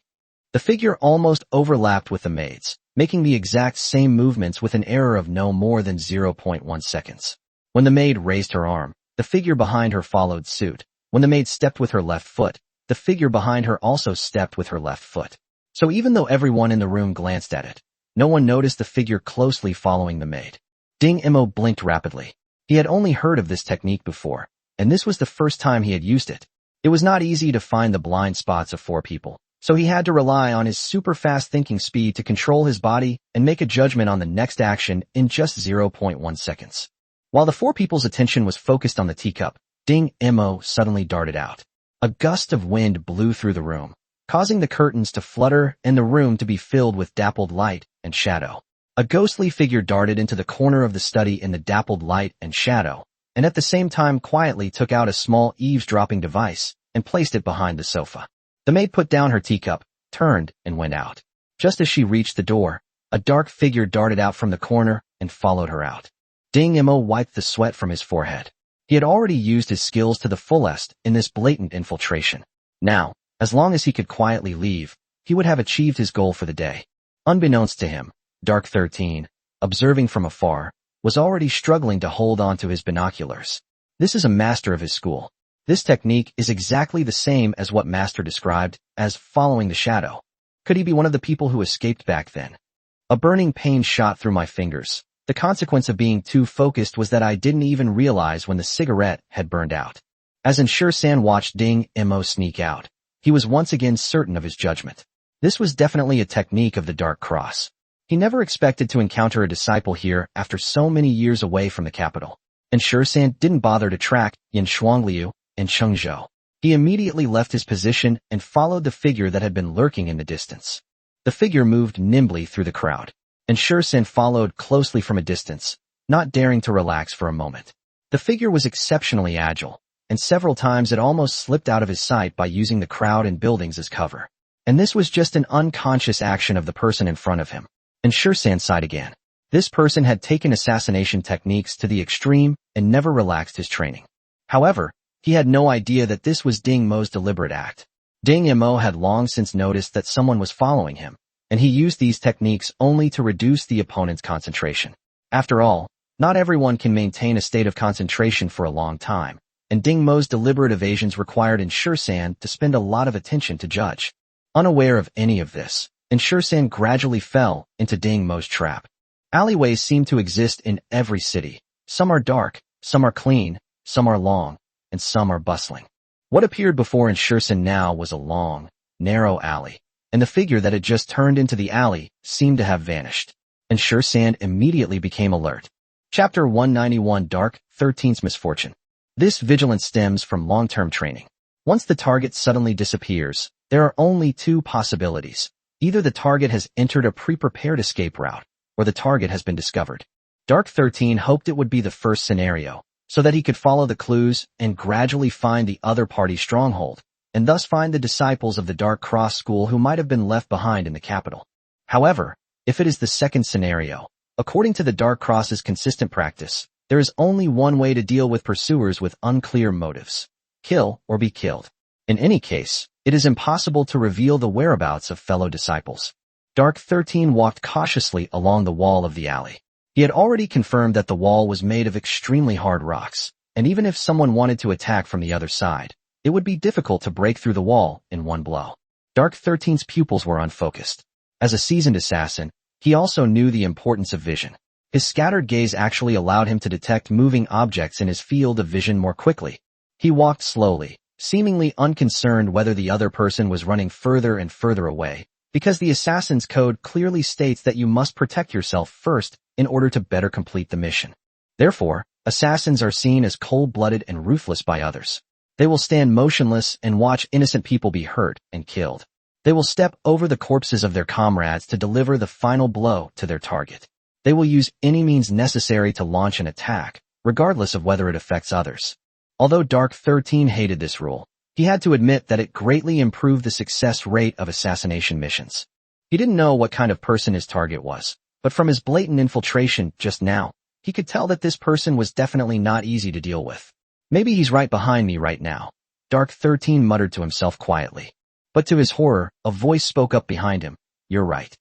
The figure almost overlapped with the maid's, making the exact same movements with an error of no more than 0.1 seconds. When the maid raised her arm, the figure behind her followed suit. When the maid stepped with her left foot, the figure behind her also stepped with her left foot. So even though everyone in the room glanced at it, no one noticed the figure closely following the maid. Ding Imo blinked rapidly. He had only heard of this technique before, and this was the first time he had used it. It was not easy to find the blind spots of 4 people, so he had to rely on his super-fast thinking speed to control his body and make a judgment on the next action in just 0.1 seconds. While the 4 people's attention was focused on the teacup, Ding Imo suddenly darted out. A gust of wind blew through the room, causing the curtains to flutter and the room to be filled with dappled light and shadow. A ghostly figure darted into the corner of the study in the dappled light and shadow, and at the same time quietly took out a small eavesdropping device and placed it behind the sofa. The maid put down her teacup, turned, and went out. Just as she reached the door, a dark figure darted out from the corner and followed her out. Ding Imo wiped the sweat from his forehead. He had already used his skills to the fullest in this blatant infiltration. Now, as long as he could quietly leave, he would have achieved his goal for the day. Unbeknownst to him, Dark 13, observing from afar, was already struggling to hold on to his binoculars. This is a master of his school. This technique is exactly the same as what Master described as following the shadow. Could he be one of the people who escaped back then? A burning pain shot through my fingers. The consequence of being too focused was that I didn't even realize when the cigarette had burned out. As Ensure-san watched Ding Imo sneak out, he was once again certain of his judgment. This was definitely a technique of the Dark Cross. He never expected to encounter a disciple here after so many years away from the capital. Ensure-san didn't bother to track Yin Shuangliu and Cheng Zhou. He immediately left his position and followed the figure that had been lurking in the distance. The figure moved nimbly through the crowd. Ensure-san followed closely from a distance, not daring to relax for a moment. The figure was exceptionally agile, and several times it almost slipped out of his sight by using the crowd and buildings as cover. And this was just an unconscious action of the person in front of him. Ensure-san sighed again. This person had taken assassination techniques to the extreme and never relaxed his training. However, He had no idea that this was Ding Mo's deliberate act. Ding Mo had long since noticed that someone was following him, and he used these techniques only to reduce the opponent's concentration. After all, not everyone can maintain a state of concentration for a long time, and Ding Mo's deliberate evasions required San to spend a lot of attention to judge. Unaware of any of this, San gradually fell into Ding Mo's trap. Alleyways seem to exist in every city. Some are dark, some are clean, some are long, and some are bustling. What appeared before San now was a long, narrow alley, and the figure that had just turned into the alley seemed to have vanished. San immediately became alert. Chapter 191 Dark 13's Misfortune. This vigilance stems from long-term training. Once the target suddenly disappears, there are only two possibilities. Either the target has entered a pre-prepared escape route, or the target has been discovered. Dark 13 hoped it would be the first scenario, so that he could follow the clues and gradually find the other party's stronghold, and thus find the disciples of the Dark Cross school who might have been left behind in the capital. However, if it is the second scenario, according to the Dark Cross's consistent practice, there is only one way to deal with pursuers with unclear motives: kill or be killed. In any case, it is impossible to reveal the whereabouts of fellow disciples. Dark 13 walked cautiously along the wall of the alley. He had already confirmed that the wall was made of extremely hard rocks, and even if someone wanted to attack from the other side, it would be difficult to break through the wall in one blow. Dark 13's pupils were unfocused. As a seasoned assassin, he also knew the importance of vision. His scattered gaze actually allowed him to detect moving objects in his field of vision more quickly. He walked slowly, seemingly unconcerned whether the other person was running further and further away, because the assassin's code clearly states that you must protect yourself first in order to better complete the mission. Therefore, assassins are seen as cold-blooded and ruthless by others. They will stand motionless and watch innocent people be hurt and killed. They will step over the corpses of their comrades to deliver the final blow to their target. They will use any means necessary to launch an attack, regardless of whether it affects others. Although Dark 13 hated this rule, he had to admit that it greatly improved the success rate of assassination missions. He didn't know what kind of person his target was, but from his blatant infiltration just now, he could tell that this person was definitely not easy to deal with. Maybe he's right behind me right now, Dark 13 muttered to himself quietly. But to his horror, a voice spoke up behind him. You're right.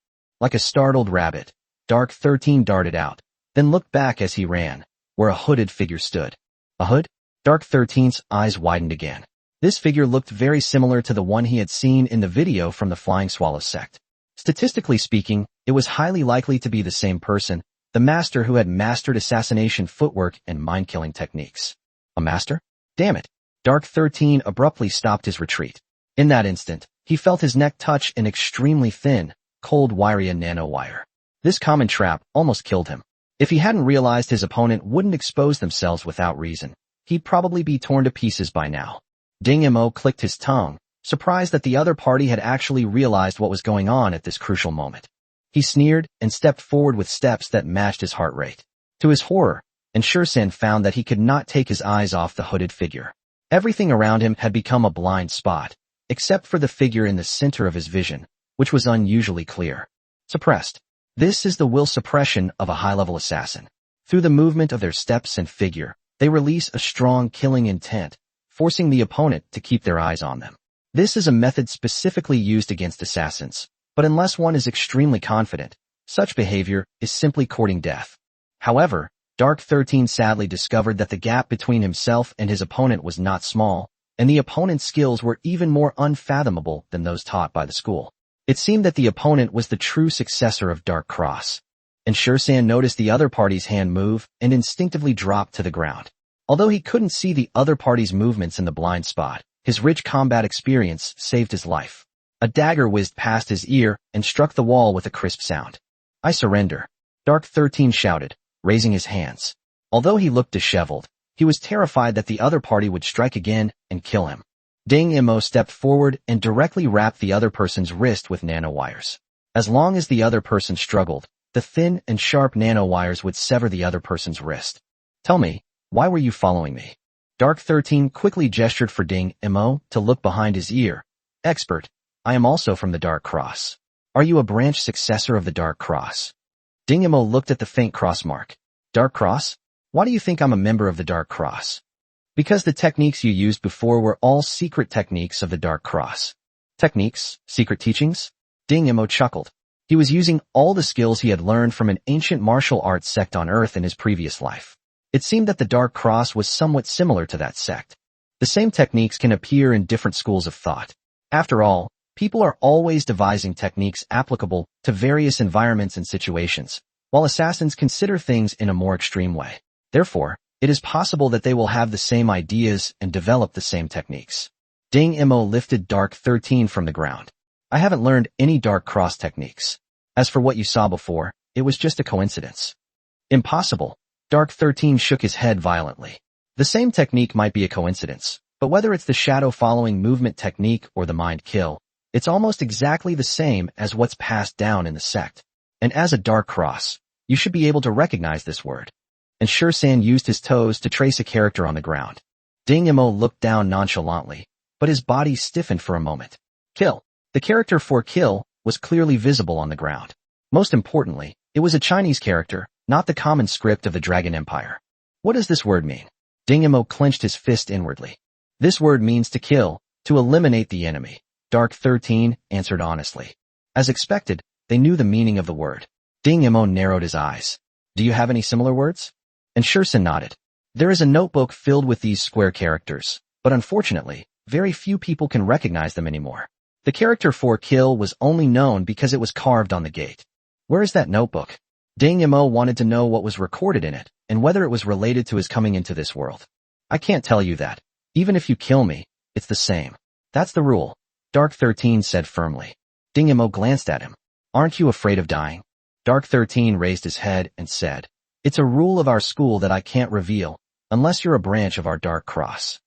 Like a startled rabbit, Dark 13 darted out, then looked back as he ran, where a hooded figure stood. A hood? Dark 13's eyes widened again. This figure looked very similar to the one he had seen in the video from the Flying Swallow sect. Statistically speaking, it was highly likely to be the same person, the master who had mastered assassination footwork and mind-killing techniques. A master? Damn it. Dark 13 abruptly stopped his retreat. In that instant, he felt his neck touch an extremely thin, cold wiry nanowire. This common trap almost killed him. If he hadn't realized his opponent wouldn't expose themselves without reason, he'd probably be torn to pieces by now. Ding Mo clicked his tongue, surprised that the other party had actually realized what was going on at this crucial moment. He sneered and stepped forward with steps that matched his heart rate. To his horror, San found that he could not take his eyes off the hooded figure. Everything around him had become a blind spot, except for the figure in the center of his vision, which was unusually clear. Suppressed. This is the will suppression of a high-level assassin. Through the movement of their steps and figure, they release a strong killing intent, forcing the opponent to keep their eyes on them. This is a method specifically used against assassins, but unless one is extremely confident, such behavior is simply courting death. However, Dark 13 sadly discovered that the gap between himself and his opponent was not small, and the opponent's skills were even more unfathomable than those taught by the school. It seemed that the opponent was the true successor of Dark Cross. San noticed the other party's hand move and instinctively dropped to the ground. Although he couldn't see the other party's movements in the blind spot, his rich combat experience saved his life. A dagger whizzed past his ear and struck the wall with a crisp sound. I surrender, Dark 13 shouted, raising his hands. Although he looked disheveled, he was terrified that the other party would strike again and kill him. Ding Mo stepped forward and directly wrapped the other person's wrist with nanowires. As long as the other person struggled, the thin and sharp nanowires would sever the other person's wrist. Tell me, why were you following me? Dark 13 quickly gestured for Ding Mo to look behind his ear. Expert, I am also from the Dark Cross. Are you a branch successor of the Dark Cross? Ding Mo looked at the faint cross mark. Dark Cross? Why do you think I'm a member of the Dark Cross? Because the techniques you used before were all secret techniques of the Dark Cross. Techniques? Secret teachings? Ding Imo chuckled. He was using all the skills he had learned from an ancient martial arts sect on Earth in his previous life. It seemed that the Dark Cross was somewhat similar to that sect. The same techniques can appear in different schools of thought. After all, people are always devising techniques applicable to various environments and situations, while assassins consider things in a more extreme way. Therefore, it is possible that they will have the same ideas and develop the same techniques. Ding Imo lifted Dark 13 from the ground. I haven't learned any Dark Cross techniques. As for what you saw before, it was just a coincidence. Impossible. Dark 13 shook his head violently. The same technique might be a coincidence, but whether it's the shadow following movement technique or the mind kill, it's almost exactly the same as what's passed down in the sect. And as a Dark Cross, you should be able to recognize this word. And Shursan used his toes to trace a character on the ground. Ding Imo looked down nonchalantly, but his body stiffened for a moment. Kill. The character for kill was clearly visible on the ground. Most importantly, it was a Chinese character, not the common script of the Dragon Empire. What does this word mean? Ding Imo clenched his fist inwardly. This word means to kill, to eliminate the enemy. Dark 13 answered honestly. As expected, they knew the meaning of the word. Ding Imo narrowed his eyes. Do you have any similar words? And Shursan nodded. There is a notebook filled with these square characters, but unfortunately, very few people can recognize them anymore. The character for kill was only known because it was carved on the gate. Where is that notebook? Ding Imo wanted to know what was recorded in it, and whether it was related to his coming into this world. I can't tell you that. Even if you kill me, it's the same. That's the rule, Dark 13 said firmly. Ding Imo glanced at him. Aren't you afraid of dying? Dark 13 raised his head and said, it's a rule of our school that I can't reveal, unless you're a branch of our Dark Cross.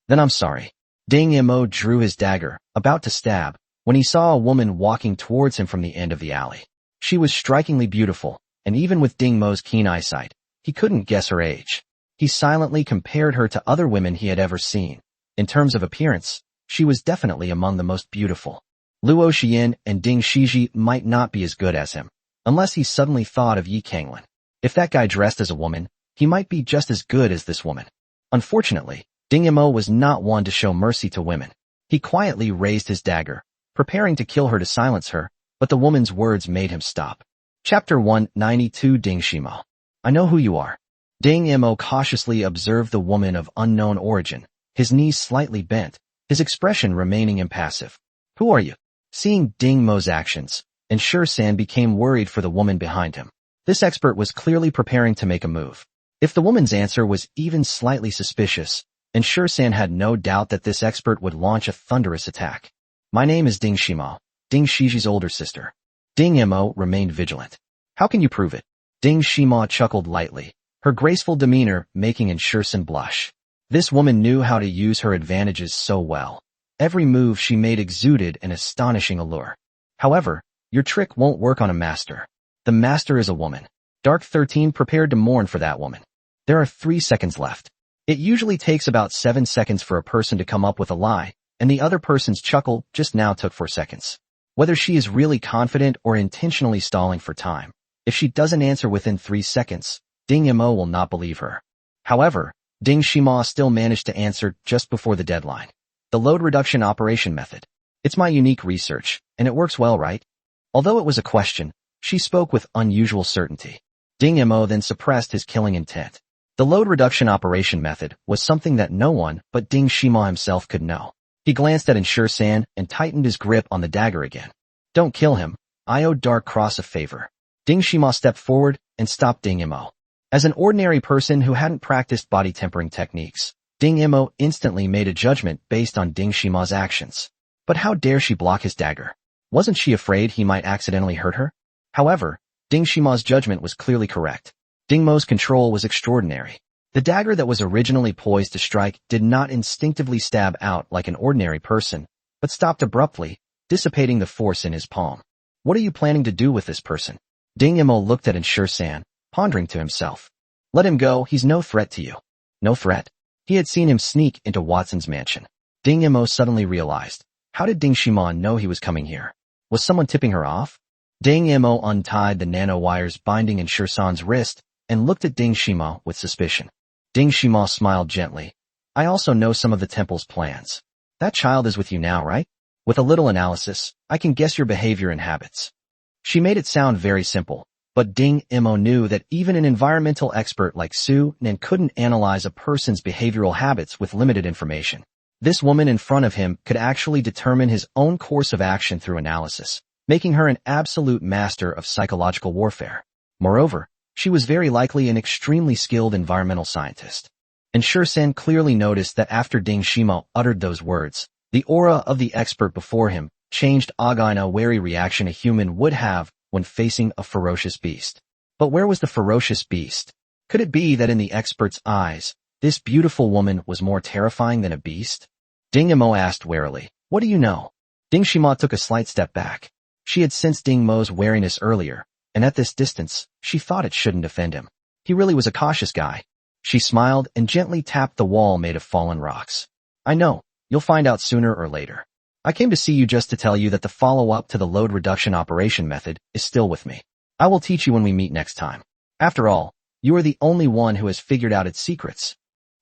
Then I'm sorry. Ding Imo drew his dagger, about to stab, when he saw a woman walking towards him from the end of the alley. She was strikingly beautiful, and even with Ding Mo's keen eyesight, he couldn't guess her age. He silently compared her to other women he had ever seen. In terms of appearance, she was definitely among the most beautiful. Luo Xian and Ding Shiji might not be as good as him, unless he suddenly thought of Yi Kanglin. If that guy dressed as a woman, he might be just as good as this woman. Unfortunately, Ding Imo was not one to show mercy to women. He quietly raised his dagger, preparing to kill her to silence her, but the woman's words made him stop. Chapter 192 Ding Shimo. I know who you are. Ding Imo cautiously observed the woman of unknown origin, his knees slightly bent, his expression remaining impassive. Who are you? Seeing Ding Mo's actions, and Shursan became worried for the woman behind him. This expert was clearly preparing to make a move. If the woman's answer was even slightly suspicious, and Shursan had no doubt that this expert would launch a thunderous attack. My name is Ding Shimo, Ding Shiji's older sister. Ding Imo remained vigilant. How can you prove it? Ding Shimo chuckled lightly, her graceful demeanor making Shursan blush. This woman knew how to use her advantages so well. Every move she made exuded an astonishing allure. However, your trick won't work on a master. The master is a woman. Dark 13 prepared to mourn for that woman. There are 3 seconds left. It usually takes about 7 seconds for a person to come up with a lie, and the other person's chuckle just now took 4 seconds. Whether she is really confident or intentionally stalling for time, if she doesn't answer within 3 seconds, Ding Imo will not believe her. However, Ding Shimo still managed to answer just before the deadline. The load reduction operation method. It's my unique research, and it works well, right? Although it was a question, she spoke with unusual certainty. Ding Imo then suppressed his killing intent. The load reduction operation method was something that no one but Ding Shimo himself could know. He glanced at Shursan and tightened his grip on the dagger again. Don't kill him. I owe Dark Cross a favor. Ding Shimo stepped forward and stopped Ding Imo. As an ordinary person who hadn't practiced body tempering techniques, Ding Imo instantly made a judgment based on Ding Shimo's actions. But how dare she block his dagger? Wasn't she afraid he might accidentally hurt her? However, Ding Shimo's judgment was clearly correct. Ding Mo's control was extraordinary. The dagger that was originally poised to strike did not instinctively stab out like an ordinary person, but stopped abruptly, dissipating the force in his palm. What are you planning to do with this person? Ding Imo looked at Shursan, pondering to himself. Let him go, he's no threat to you. No threat. He had seen him sneak into Watson's mansion. Ding Imo suddenly realized. How did Ding Shimo know he was coming here? Was someone tipping her off? Ding Imo untied the nanowires binding Shursan's wrist and looked at Ding Shimo with suspicion. Ding Shimo smiled gently. I also know some of the temple's plans. That child is with you now, right? With a little analysis, I can guess your behavior and habits. She made it sound very simple, but Ding Mo knew that even an environmental expert like Su Nan couldn't analyze a person's behavioral habits with limited information. This woman in front of him could actually determine his own course of action through analysis, making her an absolute master of psychological warfare. Moreover, she was very likely an extremely skilled environmental scientist. And Shursan clearly noticed that after Ding Shimo uttered those words, the aura of the expert before him changed again a wary reaction a human would have when facing a ferocious beast. But where was the ferocious beast? Could it be that in the expert's eyes, this beautiful woman was more terrifying than a beast? Ding Mo asked warily, "What do you know?" Ding Shima took a slight step back. She had sensed Ding Mo's wariness earlier, and at this distance, she thought it shouldn't offend him. He really was a cautious guy. She smiled and gently tapped the wall made of fallen rocks. "I know. You'll find out sooner or later. I came to see you just to tell you that the follow-up to the load reduction operation method is still with me. I will teach you when we meet next time. After all, you are the only one who has figured out its secrets."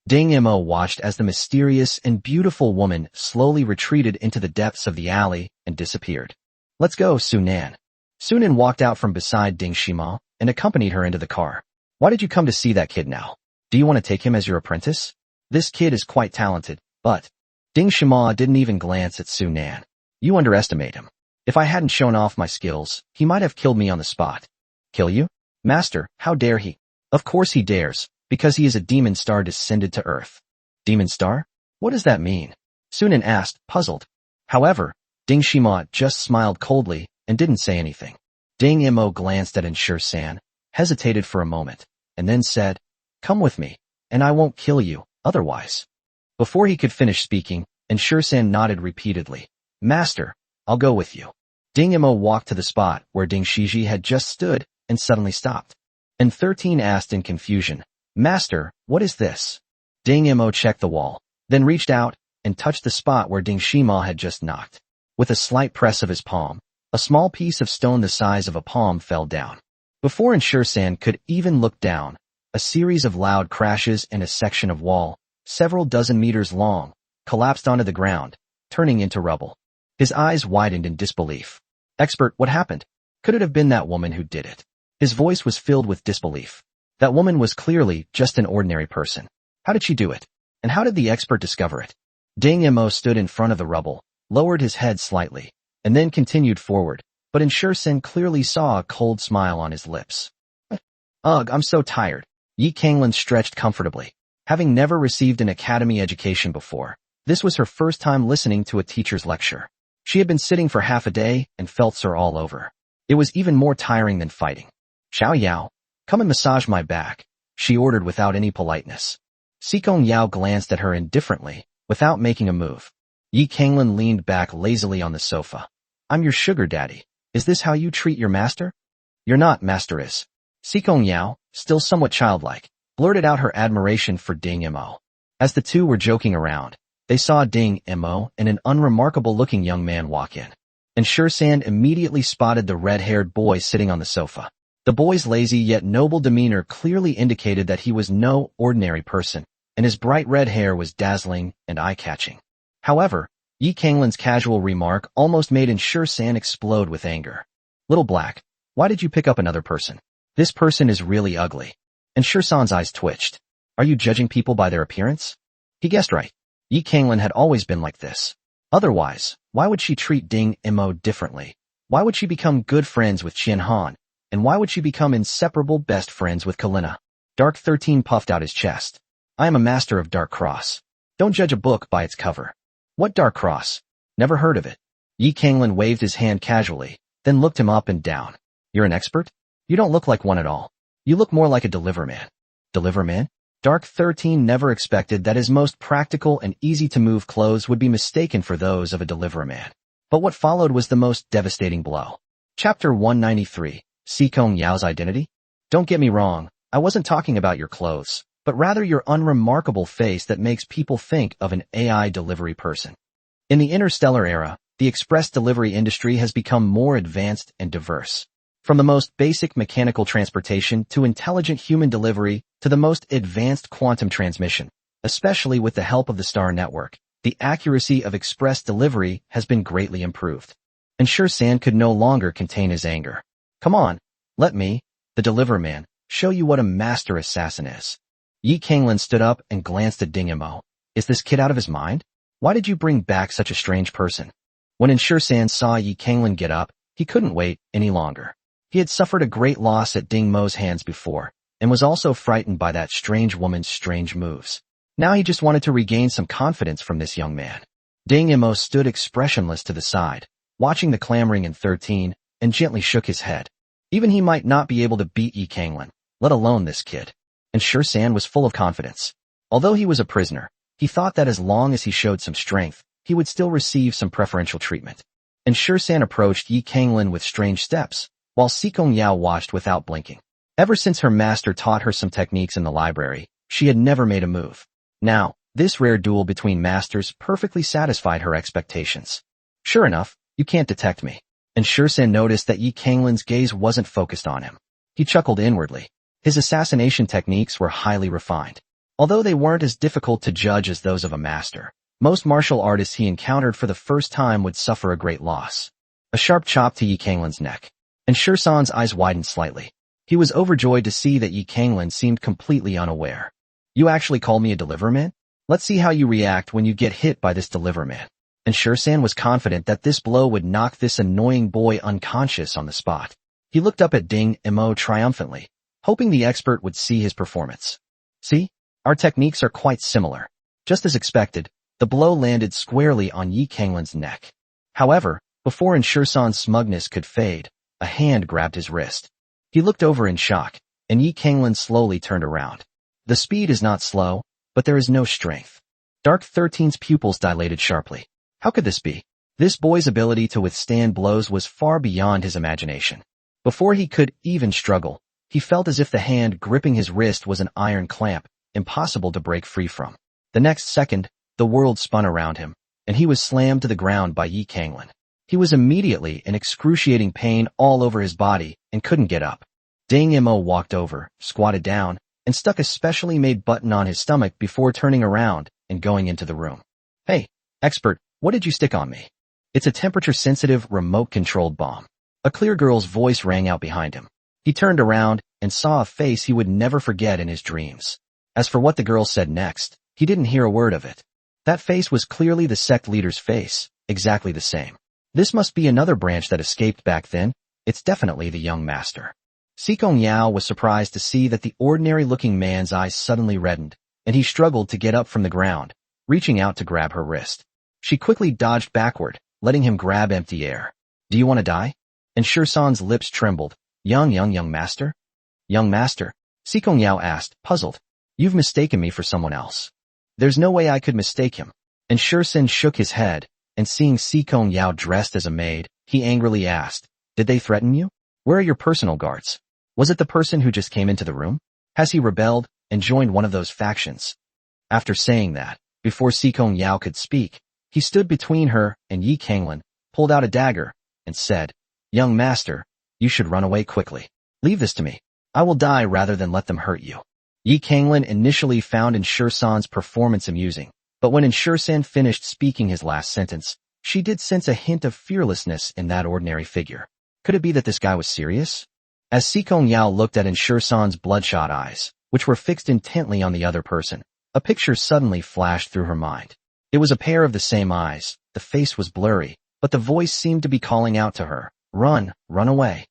Ding Mo watched as the mysterious and beautiful woman slowly retreated into the depths of the alley and disappeared. "Let's go, Su Nan." Su Nan walked out from beside Ding Shima and accompanied her into the car. "Why did you come to see that kid now? Do you want to take him as your apprentice? This kid is quite talented, but..." Ding Shima didn't even glance at Su Nan. "You underestimate him. If I hadn't shown off my skills, he might have killed me on the spot." "Kill you? Master, how dare he?" "Of course he dares, because he is a demon star descended to Earth." "Demon star? What does that mean?" Su Nan asked, puzzled. However, Ding Shima just smiled coldly and didn't say anything. Ding Mo glanced at Shur-san, hesitated for a moment, and then said, "Come with me, and I won't kill you, otherwise." Before he could finish speaking, Shur-san nodded repeatedly. "Master, I'll go with you." Ding Mo walked to the spot where Ding Shiji had just stood and suddenly stopped. And 13 asked in confusion, "Master, what is this?" Ding Mo checked the wall, then reached out and touched the spot where Ding Shima had just knocked. With a slight press of his palm, a small piece of stone the size of a palm fell down. Before Shur-san could even look down, a series of loud crashes and a section of wall, several dozen meters long, collapsed onto the ground, turning into rubble. His eyes widened in disbelief. "Expert, what happened? Could it have been that woman who did it?" His voice was filled with disbelief. That woman was clearly just an ordinary person. How did she do it? And how did the expert discover it? Ding Mo stood in front of the rubble, lowered his head slightly, and then continued forward, but Shur-san clearly saw a cold smile on his lips. "Ugh, I'm so tired." Yi Kanglin stretched comfortably. Having never received an academy education before, this was her first time listening to a teacher's lecture. She had been sitting for half a day and felt sore all over. It was even more tiring than fighting. "Xiao Yao, come and massage my back," she ordered without any politeness. Sikong Yao glanced at her indifferently, without making a move. Yi Kanglin leaned back lazily on the sofa. "I'm your sugar daddy. Is this how you treat your master?" "You're not, master is." Sikong Yao, still somewhat childlike, blurted out her admiration for Ding Mo. As the two were joking around, they saw Ding Mo and an unremarkable-looking young man walk in. And Shur-san immediately spotted the red-haired boy sitting on the sofa. The boy's lazy yet noble demeanor clearly indicated that he was no ordinary person, and his bright red hair was dazzling and eye-catching. However, Yi Kanglin's casual remark almost made Shur-san explode with anger. "Little Black, why did you pick up another person? This person is really ugly." And Shur-san's eyes twitched. "Are you judging people by their appearance?" He guessed right. Yi Kanglin had always been like this. Otherwise, why would she treat Ding Mo differently? Why would she become good friends with Qian Han? And why would she become inseparable best friends with Kalina? Dark 13 puffed out his chest. "I am a master of Dark Cross. Don't judge a book by its cover." "What Dark Cross? Never heard of it." Yi Kanglin waved his hand casually, then looked him up and down. "You're an expert? You don't look like one at all. You look more like a deliverman." "Deliverman?" Dark 13 never expected that his most practical and easy-to-move clothes would be mistaken for those of a deliverman. But what followed was the most devastating blow. Chapter 193, Sikong Yao's Identity? "Don't get me wrong, I wasn't talking about your clothes, but rather your unremarkable face that makes people think of an AI delivery person." In the interstellar era, the express delivery industry has become more advanced and diverse. From the most basic mechanical transportation to intelligent human delivery to the most advanced quantum transmission, Especially with the help of the Star Network, the accuracy of express delivery has been greatly improved. And San could no longer contain his anger. Come on, let me, the deliver man, show you what a master assassin is. Yi Kanglin stood up and glanced at Ding Imo. Is this kid out of his mind? Why did you bring back such a strange person? When San saw Yi Kanglin get up, he couldn't wait any longer. He had suffered a great loss at Ding Mo's hands before, and was also frightened by that strange woman's strange moves. Now he just wanted to regain some confidence from this young man. Ding Imo stood expressionless to the side, watching the clamoring in 13, and gently shook his head. Even he might not be able to beat Yi Kanglin, let alone this kid. And San was full of confidence. Although he was a prisoner, he thought that as long as he showed some strength, he would still receive some preferential treatment. And San approached Yi Kanglin with strange steps, while Sikong Yao watched without blinking. Ever since her master taught her some techniques in the library, she had never made a move. Now, this rare duel between masters perfectly satisfied her expectations. Sure enough, you can't detect me. And San noticed that Yi Kanglin's gaze wasn't focused on him. He chuckled inwardly. His assassination techniques were highly refined. Although they weren't as difficult to judge as those of a master, most martial artists he encountered for the first time would suffer a great loss. A sharp chop to Yi Kanglin's neck. And San's eyes widened slightly. He was overjoyed to see that Yi Kanglin seemed completely unaware. You actually call me a deliverman? Let's see how you react when you get hit by this deliverman. And San was confident that this blow would knock this annoying boy unconscious on the spot. He looked up at Ding Imo triumphantly, hoping the expert would see his performance. See? Our techniques are quite similar. Just as expected, the blow landed squarely on Yi Kanglin's neck. However, before San's smugness could fade, a hand grabbed his wrist. He looked over in shock, and Yi Kanglin slowly turned around. The speed is not slow, but there is no strength. Dark 13's pupils dilated sharply. How could this be? This boy's ability to withstand blows was far beyond his imagination. Before he could even struggle, he felt as if the hand gripping his wrist was an iron clamp, impossible to break free from. The next second, the world spun around him, and he was slammed to the ground by Yi Kanglin. He was immediately in excruciating pain all over his body and couldn't get up. Ding Imo walked over, squatted down, and stuck a specially made button on his stomach before turning around and going into the room. Hey, expert, what did you stick on me? It's a temperature-sensitive, remote-controlled bomb. A clear girl's voice rang out behind him. He turned around and saw a face he would never forget in his dreams. As for what the girl said next, he didn't hear a word of it. That face was clearly the sect leader's face, exactly the same. This must be another branch that escaped back then. It's definitely the young master. Sikong Yao was surprised to see that the ordinary-looking man's eyes suddenly reddened, and he struggled to get up from the ground, reaching out to grab her wrist. She quickly dodged backward, letting him grab empty air. Do you want to die? And San's lips trembled. Young master? Young master? Sikong Yao asked, puzzled. You've mistaken me for someone else. There's no way I could mistake him. And San shook his head, and seeing Sikong Yao dressed as a maid, he angrily asked, did they threaten you? Where are your personal guards? Was it the person who just came into the room? Has he rebelled and joined one of those factions? After saying that, before Sikong Yao could speak, he stood between her and Yi Kanglin, pulled out a dagger, and said, Young master, you should run away quickly. Leave this to me. I will die rather than let them hurt you. Yi Kanglin initially found San's performance amusing, but when San finished speaking his last sentence, she did sense a hint of fearlessness in that ordinary figure. Could it be that this guy was serious? As Sikong Yao looked at San's bloodshot eyes, which were fixed intently on the other person, a picture suddenly flashed through her mind. It was a pair of the same eyes, the face was blurry, but the voice seemed to be calling out to her, run away.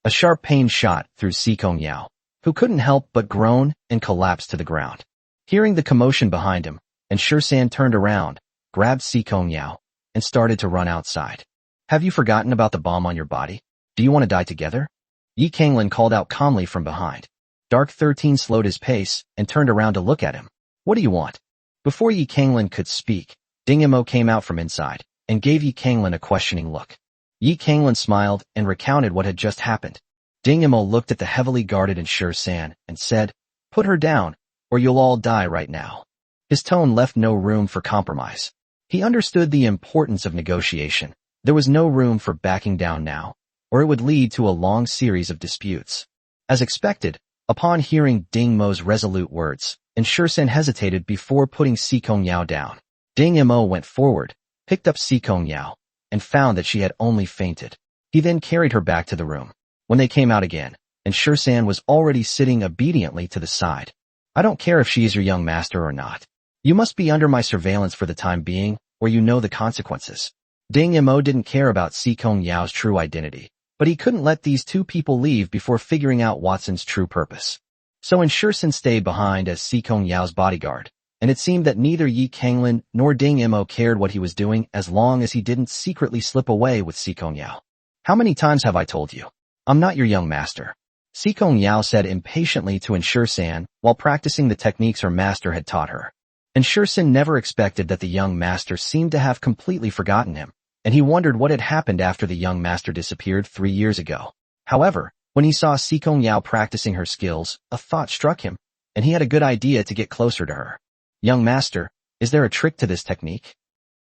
A sharp pain shot through Sikong Yao, who couldn't help but groan and collapse to the ground. Hearing the commotion behind him, San turned around, grabbed Sikong Yao, and started to run outside. Have you forgotten about the bomb on your body? Do you want to die together? Yi Kanglin called out calmly from behind. Dark 13 slowed his pace and turned around to look at him. What do you want? Before Yi Kanglin could speak, Ding Imo came out from inside and gave Yi Kanglin a questioning look. Yi Kanglin smiled and recounted what had just happened. Ding Imo looked at the heavily guarded San and said, put her down, or you'll all die right now. His tone left no room for compromise. He understood the importance of negotiation. There was no room for backing down now, or it would lead to a long series of disputes. As expected, Upon hearing Ding Mo's resolute words, Enshursen hesitated before putting Sikong Yao down. Ding Mo went forward, picked up Sikong Yao, and found that she had only fainted. He then carried her back to the room. When they came out again, Enshursen was already sitting obediently to the side. I don't care if she is your young master or not. You must be under my surveillance for the time being, or you know the consequences. Ding Mo didn't care about Sikong Yao's true identity, but he couldn't let these two people leave before figuring out Watson's true purpose. So Enshursen stayed behind as Sikong Yao's bodyguard, and it seemed that neither Yi Kanglin nor Ding Mo cared what he was doing as long as he didn't secretly slip away with Sikong Yao. How many times have I told you? I'm not your young master. Sikong Yao said impatiently to Enshursen while practicing the techniques her master had taught her. Enshursen never expected that the young master seemed to have completely forgotten him, and he wondered what had happened after the young master disappeared 3 years ago. However, when he saw Sikong Yao practicing her skills, a thought struck him, and he had a good idea to get closer to her. Young master, is there a trick to this technique?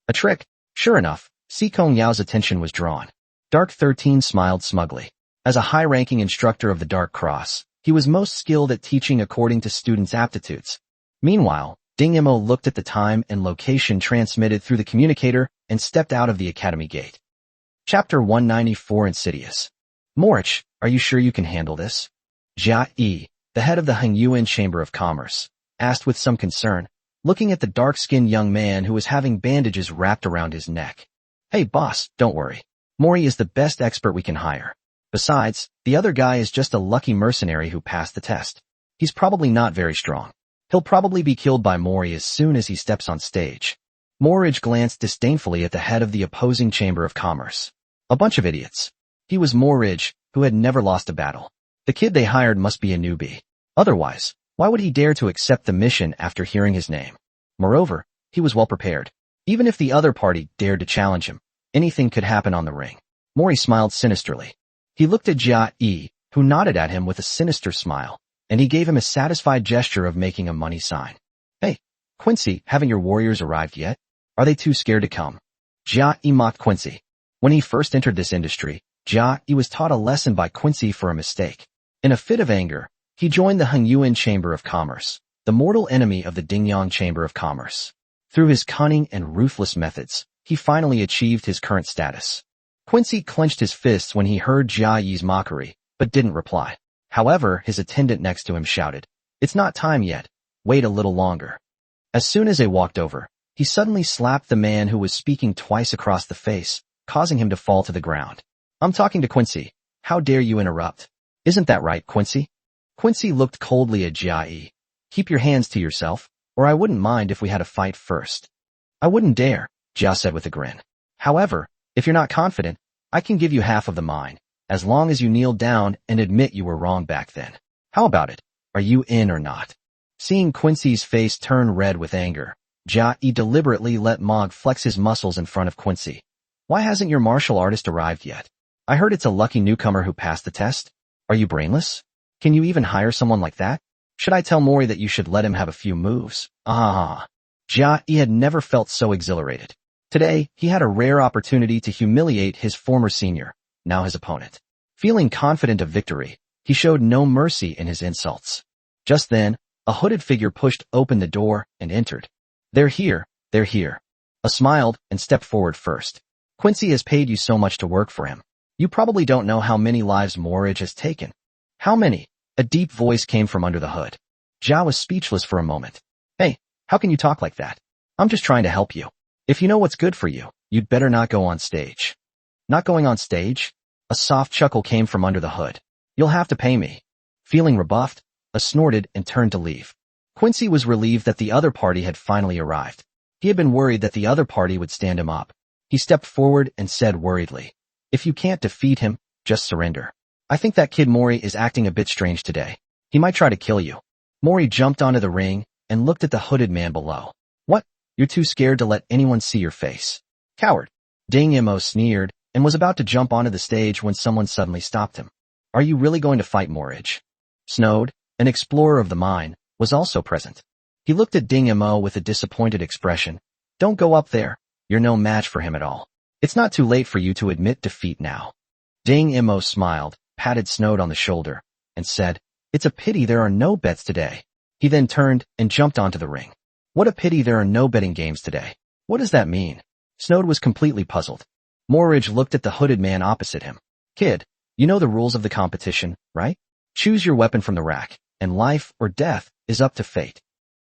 A trick? Sure enough, Sikong Yao's attention was drawn. Dark 13 smiled smugly. As a high-ranking instructor of the Dark Cross, he was most skilled at teaching according to students' aptitudes. Meanwhile, Ding Mo looked at the time and location transmitted through the communicator and stepped out of the academy gate. Chapter 194 Insidious. Morich, are you sure you can handle this? Jia Yi, the head of the Hengyuan Chamber of Commerce, asked with some concern, looking at the dark-skinned young man who was having bandages wrapped around his neck. Hey boss, don't worry. Mori is the best expert we can hire. Besides, the other guy is just a lucky mercenary who passed the test. He's probably not very strong. He'll probably be killed by Mori as soon as he steps on stage. Morridge glanced disdainfully at the head of the opposing Chamber of Commerce. A bunch of idiots. He was Morridge, who had never lost a battle. The kid they hired must be a newbie. Otherwise, why would he dare to accept the mission after hearing his name? Moreover, he was well prepared. Even if the other party dared to challenge him, anything could happen on the ring. Mori smiled sinisterly. He looked at Jia Yi, who nodded at him with a sinister smile, and he gave him a satisfied gesture of making a money sign. Hey, Quincy, haven't your warriors arrived yet? Are they too scared to come? Jia Yi mocked Quincy. When he first entered this industry, Jia Yi was taught a lesson by Quincy for a mistake. In a fit of anger, he joined the Hengyuan Chamber of Commerce, the mortal enemy of the Dingyang Chamber of Commerce. Through his cunning and ruthless methods, he finally achieved his current status. Quincy clenched his fists when he heard Jia Yi's mockery, but didn't reply. However, his attendant next to him shouted, "It's not time yet. Wait a little longer." As soon as they walked over, he suddenly slapped the man who was speaking twice across the face, causing him to fall to the ground. "I'm talking to Quincy. How dare you interrupt? Isn't that right, Quincy?" Quincy looked coldly at Jia Yi. "Keep your hands to yourself, or I wouldn't mind if we had a fight first." "I wouldn't dare," Jia said with a grin. "However, if you're not confident, I can give you half of the mine, as long as you kneel down and admit you were wrong back then. How about it? Are you in or not?" Seeing Quincy's face turn red with anger, Jia Yi deliberately let Mog flex his muscles in front of Quincy. "Why hasn't your martial artist arrived yet? I heard it's a lucky newcomer who passed the test. Are you brainless? Can you even hire someone like that? Should I tell Mori that you should let him have a few moves?" Jia Yi had never felt so exhilarated. Today, he had a rare opportunity to humiliate his former senior, now his opponent. Feeling confident of victory, he showed no mercy in his insults. Just then, a hooded figure pushed open the door and entered. They're here. A smiled and stepped forward first. "Quincy has paid you so much to work for him. You probably don't know how many lives Morridge has taken." "How many?" A deep voice came from under the hood. Jia was speechless for a moment. "Hey, how can you talk like that? I'm just trying to help you. If you know what's good for you, you'd better not go on stage." "Not going on stage?" A soft chuckle came from under the hood. "You'll have to pay me." Feeling rebuffed, I snorted and turned to leave. Quincy was relieved that the other party had finally arrived. He had been worried that the other party would stand him up. He stepped forward and said worriedly, "If you can't defeat him, just surrender. I think that kid Mori is acting a bit strange today. He might try to kill you." Mori jumped onto the ring and looked at the hooded man below. "What? You're too scared to let anyone see your face? Coward." Ding Mo sneered and was about to jump onto the stage when someone suddenly stopped him. "Are you really going to fight Morridge?" Snowed, an explorer of the mine, was also present. He looked at Ding Mo with a disappointed expression. "Don't go up there. You're no match for him at all. It's not too late for you to admit defeat now." Ding Mo smiled, patted Snowed on the shoulder, and said, It's a pity there are no bets today. He then turned and jumped onto the ring. What a pity there are no betting games today. What does that mean? Snowd was completely puzzled. Morridge looked at the hooded man opposite him. Kid, you know the rules of the competition, right? Choose your weapon from the rack, and life or death is up to fate.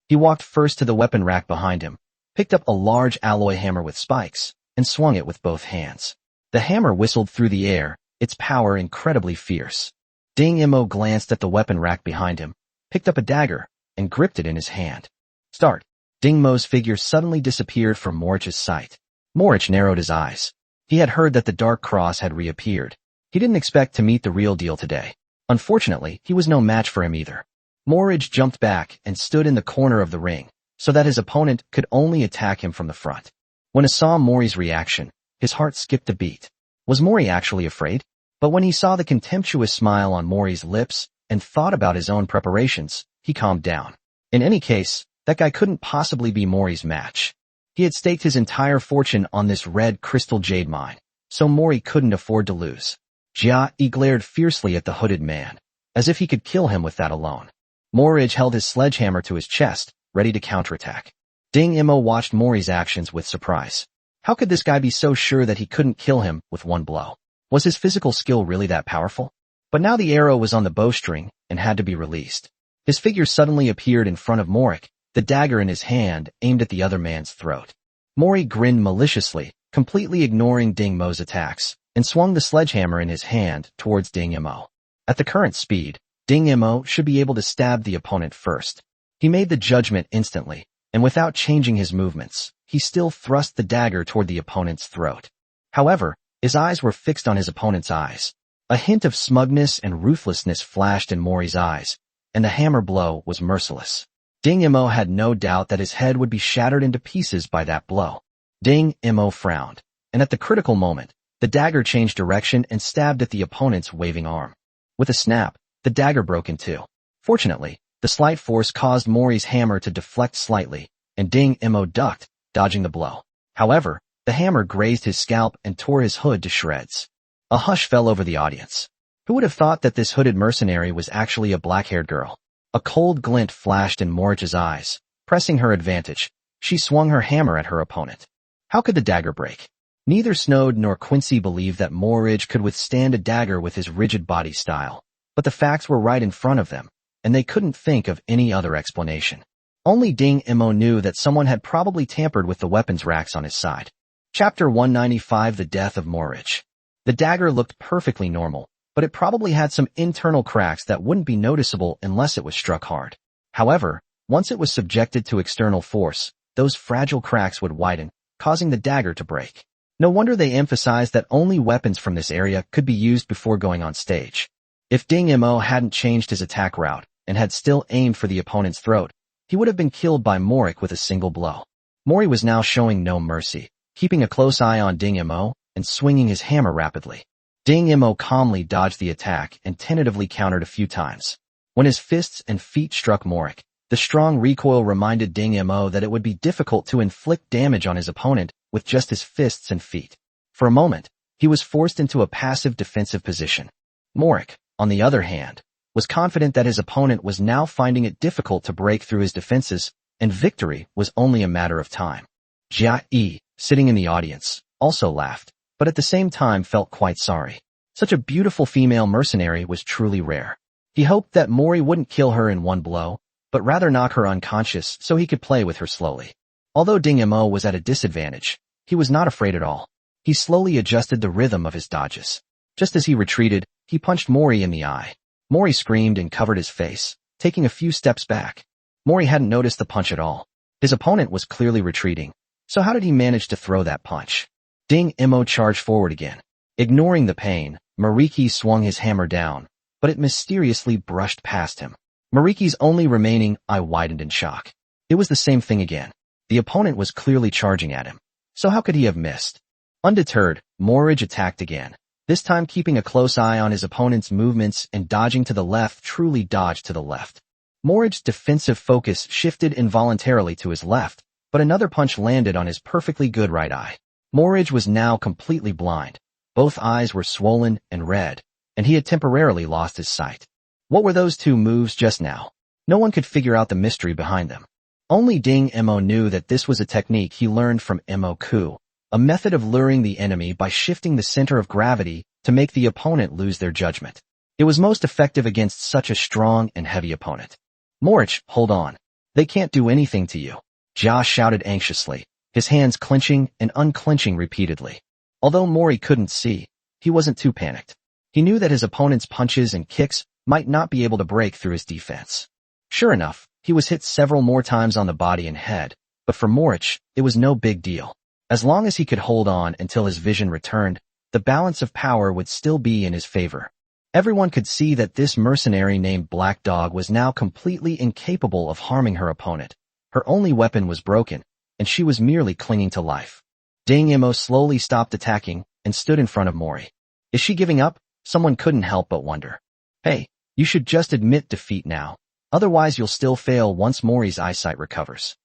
He walked first to the weapon rack behind him, picked up a large alloy hammer with spikes, and swung it with both hands. The hammer whistled through the air, its power incredibly fierce. Ding Mo glanced at the weapon rack behind him, picked up a dagger, and gripped it in his hand. Start. Ding Mo's figure suddenly disappeared from Morridge's sight. Morridge narrowed his eyes. He had heard that the Dark Cross had reappeared. He didn't expect to meet the real deal today. Unfortunately, he was no match for him either. Morridge jumped back and stood in the corner of the ring, so that his opponent could only attack him from the front. When he saw Mori's reaction, his heart skipped a beat. Was Mori actually afraid? But when he saw the contemptuous smile on Mori's lips and thought about his own preparations, he calmed down. In any case, that guy couldn't possibly be Mori's match. He had staked his entire fortune on this red crystal jade mine, so Mori couldn't afford to lose. He glared fiercely at the hooded man, as if he could kill him with that alone. Morridge held his sledgehammer to his chest, ready to counterattack. Ding Mo watched Mori's actions with surprise. How could this guy be so sure that he couldn't kill him with one blow? Was his physical skill really that powerful? But now the arrow was on the bowstring and had to be released. His figure suddenly appeared in front of Morrick, the dagger in his hand aimed at the other man's throat. Mori grinned maliciously, completely ignoring Ding Mo's attacks, and swung the sledgehammer in his hand towards Ding Mo. At the current speed, Ding Mo should be able to stab the opponent first. He made the judgment instantly, and without changing his movements, he still thrust the dagger toward the opponent's throat. However, his eyes were fixed on his opponent's eyes. A hint of smugness and ruthlessness flashed in Mori's eyes, and the hammer blow was merciless. Ding Mo had no doubt that his head would be shattered into pieces by that blow. Ding Mo frowned, and at the critical moment, the dagger changed direction and stabbed at the opponent's waving arm. With a snap, the dagger broke in two. Fortunately, the slight force caused Mori's hammer to deflect slightly, and Ding Mo ducked, dodging the blow. However, the hammer grazed his scalp and tore his hood to shreds. A hush fell over the audience. Who would have thought that this hooded mercenary was actually a black-haired girl? A cold glint flashed in Morridge's eyes. Pressing her advantage, she swung her hammer at her opponent. How could the dagger break? Neither Snowd nor Quincy believed that Morridge could withstand a dagger with his rigid body style, but the facts were right in front of them, and they couldn't think of any other explanation. Only Ding Mo knew that someone had probably tampered with the weapons racks on his side. Chapter 195: The Death of Morridge. The dagger looked perfectly normal, but it probably had some internal cracks that wouldn't be noticeable unless it was struck hard. However, once it was subjected to external force, those fragile cracks would widen, causing the dagger to break. No wonder they emphasized that only weapons from this area could be used before going on stage. If Ding Mo hadn't changed his attack route and had still aimed for the opponent's throat, he would have been killed by Morrick with a single blow. Mori was now showing no mercy, keeping a close eye on Ding Mo and swinging his hammer rapidly. Ding Mo calmly dodged the attack and tentatively countered a few times. When his fists and feet struck Morrick, the strong recoil reminded Ding Mo that it would be difficult to inflict damage on his opponent with just his fists and feet. For a moment, he was forced into a passive defensive position. Morrick, on the other hand, was confident that his opponent was now finding it difficult to break through his defenses, and victory was only a matter of time. Jia, sitting in the audience, also laughed, but at the same time felt quite sorry. Such a beautiful female mercenary was truly rare. He hoped that Mori wouldn't kill her in one blow, but rather knock her unconscious so he could play with her slowly. Although Ding Mo was at a disadvantage, he was not afraid at all. He slowly adjusted the rhythm of his dodges. Just as he retreated, he punched Mori in the eye. Mori screamed and covered his face, taking a few steps back. Mori hadn't noticed the punch at all. His opponent was clearly retreating, so how did he manage to throw that punch? Ding Mo charged forward again. Ignoring the pain, Mariki swung his hammer down, but it mysteriously brushed past him. Mariki's only remaining eye widened in shock. It was the same thing again. The opponent was clearly charging at him. So how could he have missed? Undeterred, Morridge attacked again, this time keeping a close eye on his opponent's movements and dodging to the left. Truly dodged to the left. Morridge's defensive focus shifted involuntarily to his left, but another punch landed on his perfectly good right eye. Morridge was now completely blind. Both eyes were swollen and red, and he had temporarily lost his sight. What were those two moves just now? No one could figure out the mystery behind them. Only Ding Mo knew that this was a technique he learned from Mo Ku, a method of luring the enemy by shifting the center of gravity to make the opponent lose their judgment. It was most effective against such a strong and heavy opponent. Morich, hold on. They can't do anything to you. Jia shouted anxiously, his hands clenching and unclenching repeatedly. Although Mori couldn't see, he wasn't too panicked. He knew that his opponent's punches and kicks might not be able to break through his defense. Sure enough, he was hit several more times on the body and head, but for Morich, it was no big deal. As long as he could hold on until his vision returned, the balance of power would still be in his favor. Everyone could see that this mercenary named Black Dog was now completely incapable of harming her opponent. Her only weapon was broken, and she was merely clinging to life. Ding Mo slowly stopped attacking and stood in front of Mori. Is she giving up? Someone couldn't help but wonder. Hey, you should just admit defeat now. Otherwise you'll still fail once Mori's eyesight recovers.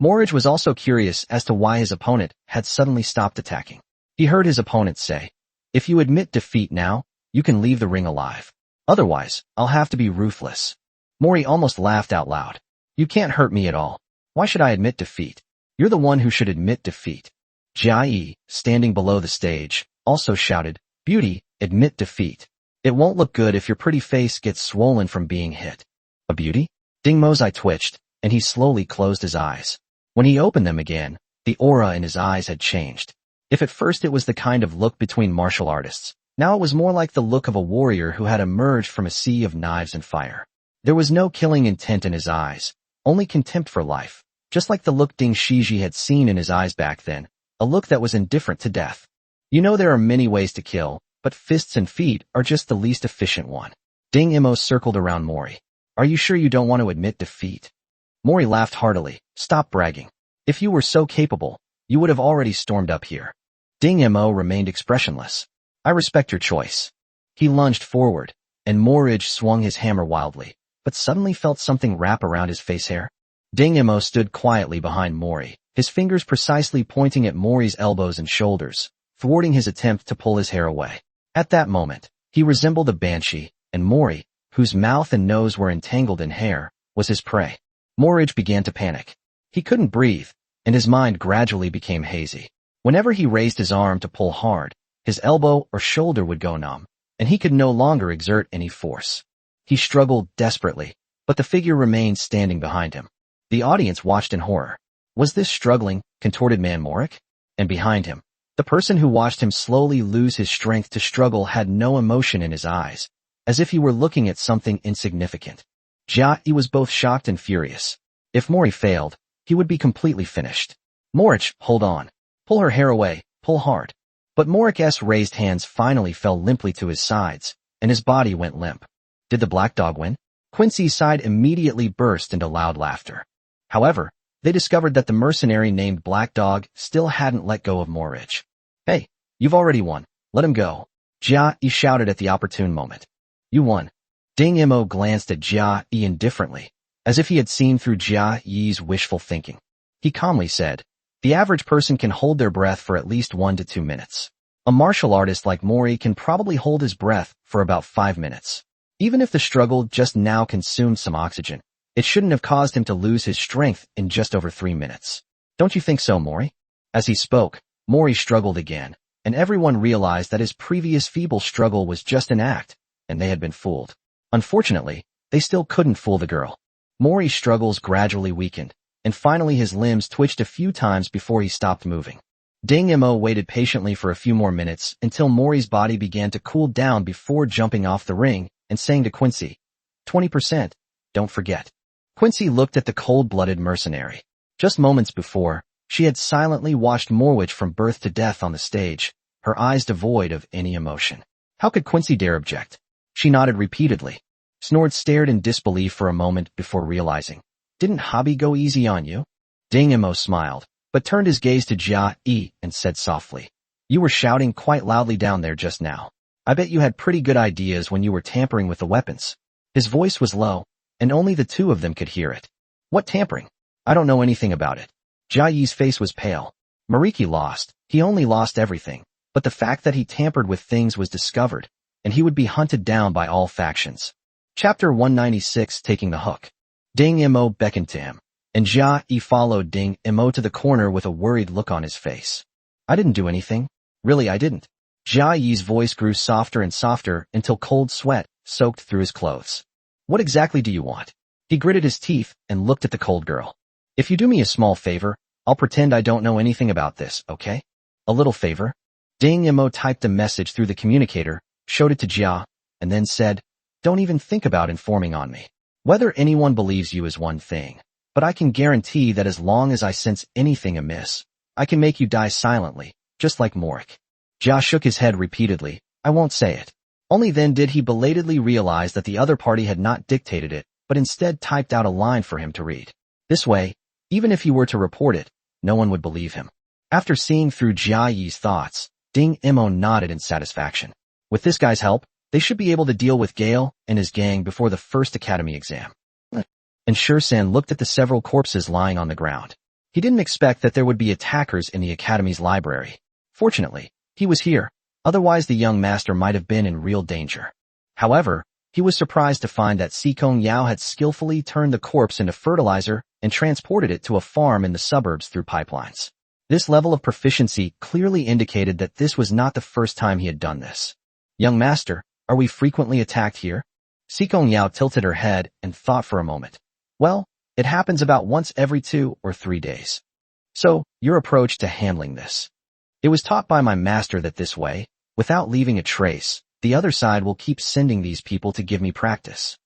Morich was also curious as to why his opponent had suddenly stopped attacking. He heard his opponent say, if you admit defeat now, you can leave the ring alive. Otherwise, I'll have to be ruthless. Mori almost laughed out loud. You can't hurt me at all. Why should I admit defeat? You're the one who should admit defeat. Jia Yi, standing below the stage, also shouted, Beauty, admit defeat. It won't look good if your pretty face gets swollen from being hit. A beauty? Ding Mo's eye twitched, and he slowly closed his eyes. When he opened them again, the aura in his eyes had changed. If at first it was the kind of look between martial artists, now it was more like the look of a warrior who had emerged from a sea of knives and fire. There was no killing intent in his eyes, only contempt for life, just like the look Ding Shiji had seen in his eyes back then, a look that was indifferent to death. You know there are many ways to kill, but fists and feet are just the least efficient one. Ding Mo circled around Mori. Are you sure you don't want to admit defeat? Mori laughed heartily. Stop bragging. If you were so capable, you would have already stormed up here. Ding Mo remained expressionless. I respect your choice. He lunged forward, and Morich swung his hammer wildly, but suddenly felt something wrap around his face hair. Ding Mo stood quietly behind Mori, his fingers precisely pointing at Mori's elbows and shoulders, thwarting his attempt to pull his hair away. At that moment, he resembled a banshee, and Mori, whose mouth and nose were entangled in hair, was his prey. Morich began to panic. He couldn't breathe, and his mind gradually became hazy. Whenever he raised his arm to pull hard, his elbow or shoulder would go numb, and he could no longer exert any force. He struggled desperately, but the figure remained standing behind him. The audience watched in horror. Was this struggling, contorted man Morich? And behind him, the person who watched him slowly lose his strength to struggle had no emotion in his eyes, as if he were looking at something insignificant. Jia Yi was both shocked and furious. If Mori failed, he would be completely finished. Morich, hold on. Pull her hair away, pull hard. But Morich's raised hands finally fell limply to his sides, and his body went limp. Did the Black Dog win? Quincy's side immediately burst into loud laughter. However, they discovered that the mercenary named Black Dog still hadn't let go of Morich. Hey, you've already won. Let him go. Jia Yi shouted at the opportune moment. You won. Ding Mo glanced at Jia Yi indifferently, as if he had seen through Jia Yi's wishful thinking. He calmly said, the average person can hold their breath for at least 1 to 2 minutes. A martial artist like Mori can probably hold his breath for about 5 minutes. Even if the struggle just now consumed some oxygen, it shouldn't have caused him to lose his strength in just over 3 minutes. Don't you think so, Mori? As he spoke, Mori struggled again, and everyone realized that his previous feeble struggle was just an act, and they had been fooled. Unfortunately, they still couldn't fool the girl. Mori's struggles gradually weakened, and finally his limbs twitched a few times before he stopped moving. Ding Mo waited patiently for a few more minutes until Mori's body began to cool down before jumping off the ring and saying to Quincy, 20%, don't forget. Quincy looked at the cold-blooded mercenary. Just moments before, she had silently watched Morwich from birth to death on the stage, her eyes devoid of any emotion. How could Quincy dare object? She nodded repeatedly. Snord stared in disbelief for a moment before realizing. Didn't Hobby go easy on you? Ding Mo smiled, but turned his gaze to Jia Yi and said softly, you were shouting quite loudly down there just now. I bet you had pretty good ideas when you were tampering with the weapons. His voice was low, and only the two of them could hear it. What tampering? I don't know anything about it. Jia Yi's face was pale. Mariki lost. He only lost everything, but the fact that he tampered with things was discovered, and he would be hunted down by all factions. Chapter 196, Taking the Hook. Ding Mo beckoned to him, and Jia Yi followed Ding Mo to the corner with a worried look on his face. I didn't do anything. Really, I didn't. Jia Yi's voice grew softer and softer until cold sweat soaked through his clothes. What exactly do you want? He gritted his teeth and looked at the cold girl. If you do me a small favor, I'll pretend I don't know anything about this, okay? A little favor? Ding Mo typed a message through the communicator, showed it to Jia, and then said, don't even think about informing on me. Whether anyone believes you is one thing, but I can guarantee that as long as I sense anything amiss, I can make you die silently, just like Morik. Jia shook his head repeatedly. I won't say it. Only then did he belatedly realize that the other party had not dictated it, but instead typed out a line for him to read. This way, even if he were to report it, no one would believe him. After seeing through Jia Yi's thoughts, Ding Mo nodded in satisfaction. With this guy's help, they should be able to deal with Gale and his gang before the first academy exam. And Shursan looked at the several corpses lying on the ground. He didn't expect that there would be attackers in the academy's library. Fortunately, he was here, otherwise the young master might have been in real danger. However, he was surprised to find that Sikong Yao had skillfully turned the corpse into fertilizer and transported it to a farm in the suburbs through pipelines. This level of proficiency clearly indicated that this was not the first time he had done this. Young master, are we frequently attacked here? Sikong Yao tilted her head and thought for a moment. Well, it happens about once every 2 or 3 days. So, your approach to handling this. It was taught by my master that this way, without leaving a trace, the other side will keep sending these people to give me practice.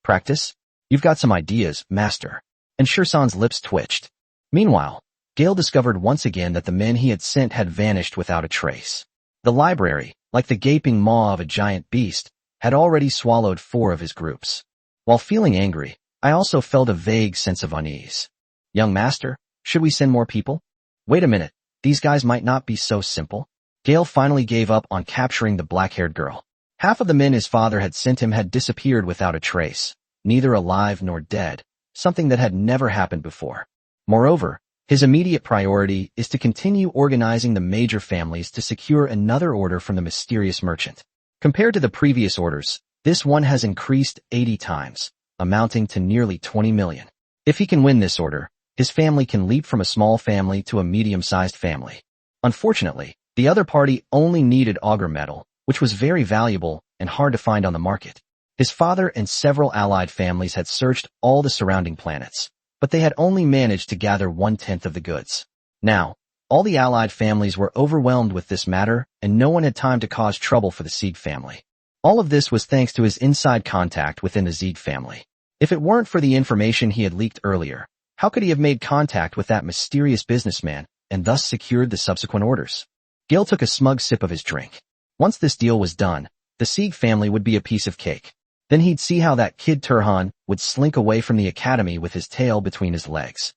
Practice? You've got some ideas, master. And Shursan's lips twitched. Meanwhile, Gale discovered once again that the men he had sent had vanished without a trace. The library, like the gaping maw of a giant beast, had already swallowed 4 of his groups. While feeling angry, I also felt a vague sense of unease. Young master, should we send more people? Wait a minute, these guys might not be so simple. Gale finally gave up on capturing the black-haired girl. Half of the men his father had sent him had disappeared without a trace, neither alive nor dead, something that had never happened before. Moreover, his immediate priority is to continue organizing the major families to secure another order from the mysterious merchant. Compared to the previous orders, this one has increased 80 times, amounting to nearly 20 million. If he can win this order, his family can leap from a small family to a medium-sized family. Unfortunately, the other party only needed auger metal, which was very valuable and hard to find on the market. His father and several allied families had searched all the surrounding planets, but they had only managed to gather 1/10 of the goods. Now, all the allied families were overwhelmed with this matter, and no one had time to cause trouble for the Sieg family. All of this was thanks to his inside contact within the Sieg family. If it weren't for the information he had leaked earlier, how could he have made contact with that mysterious businessman and thus secured the subsequent orders? Gale took a smug sip of his drink. Once this deal was done, the Sieg family would be a piece of cake. Then he'd see how that kid Turhan would slink away from the academy with his tail between his legs.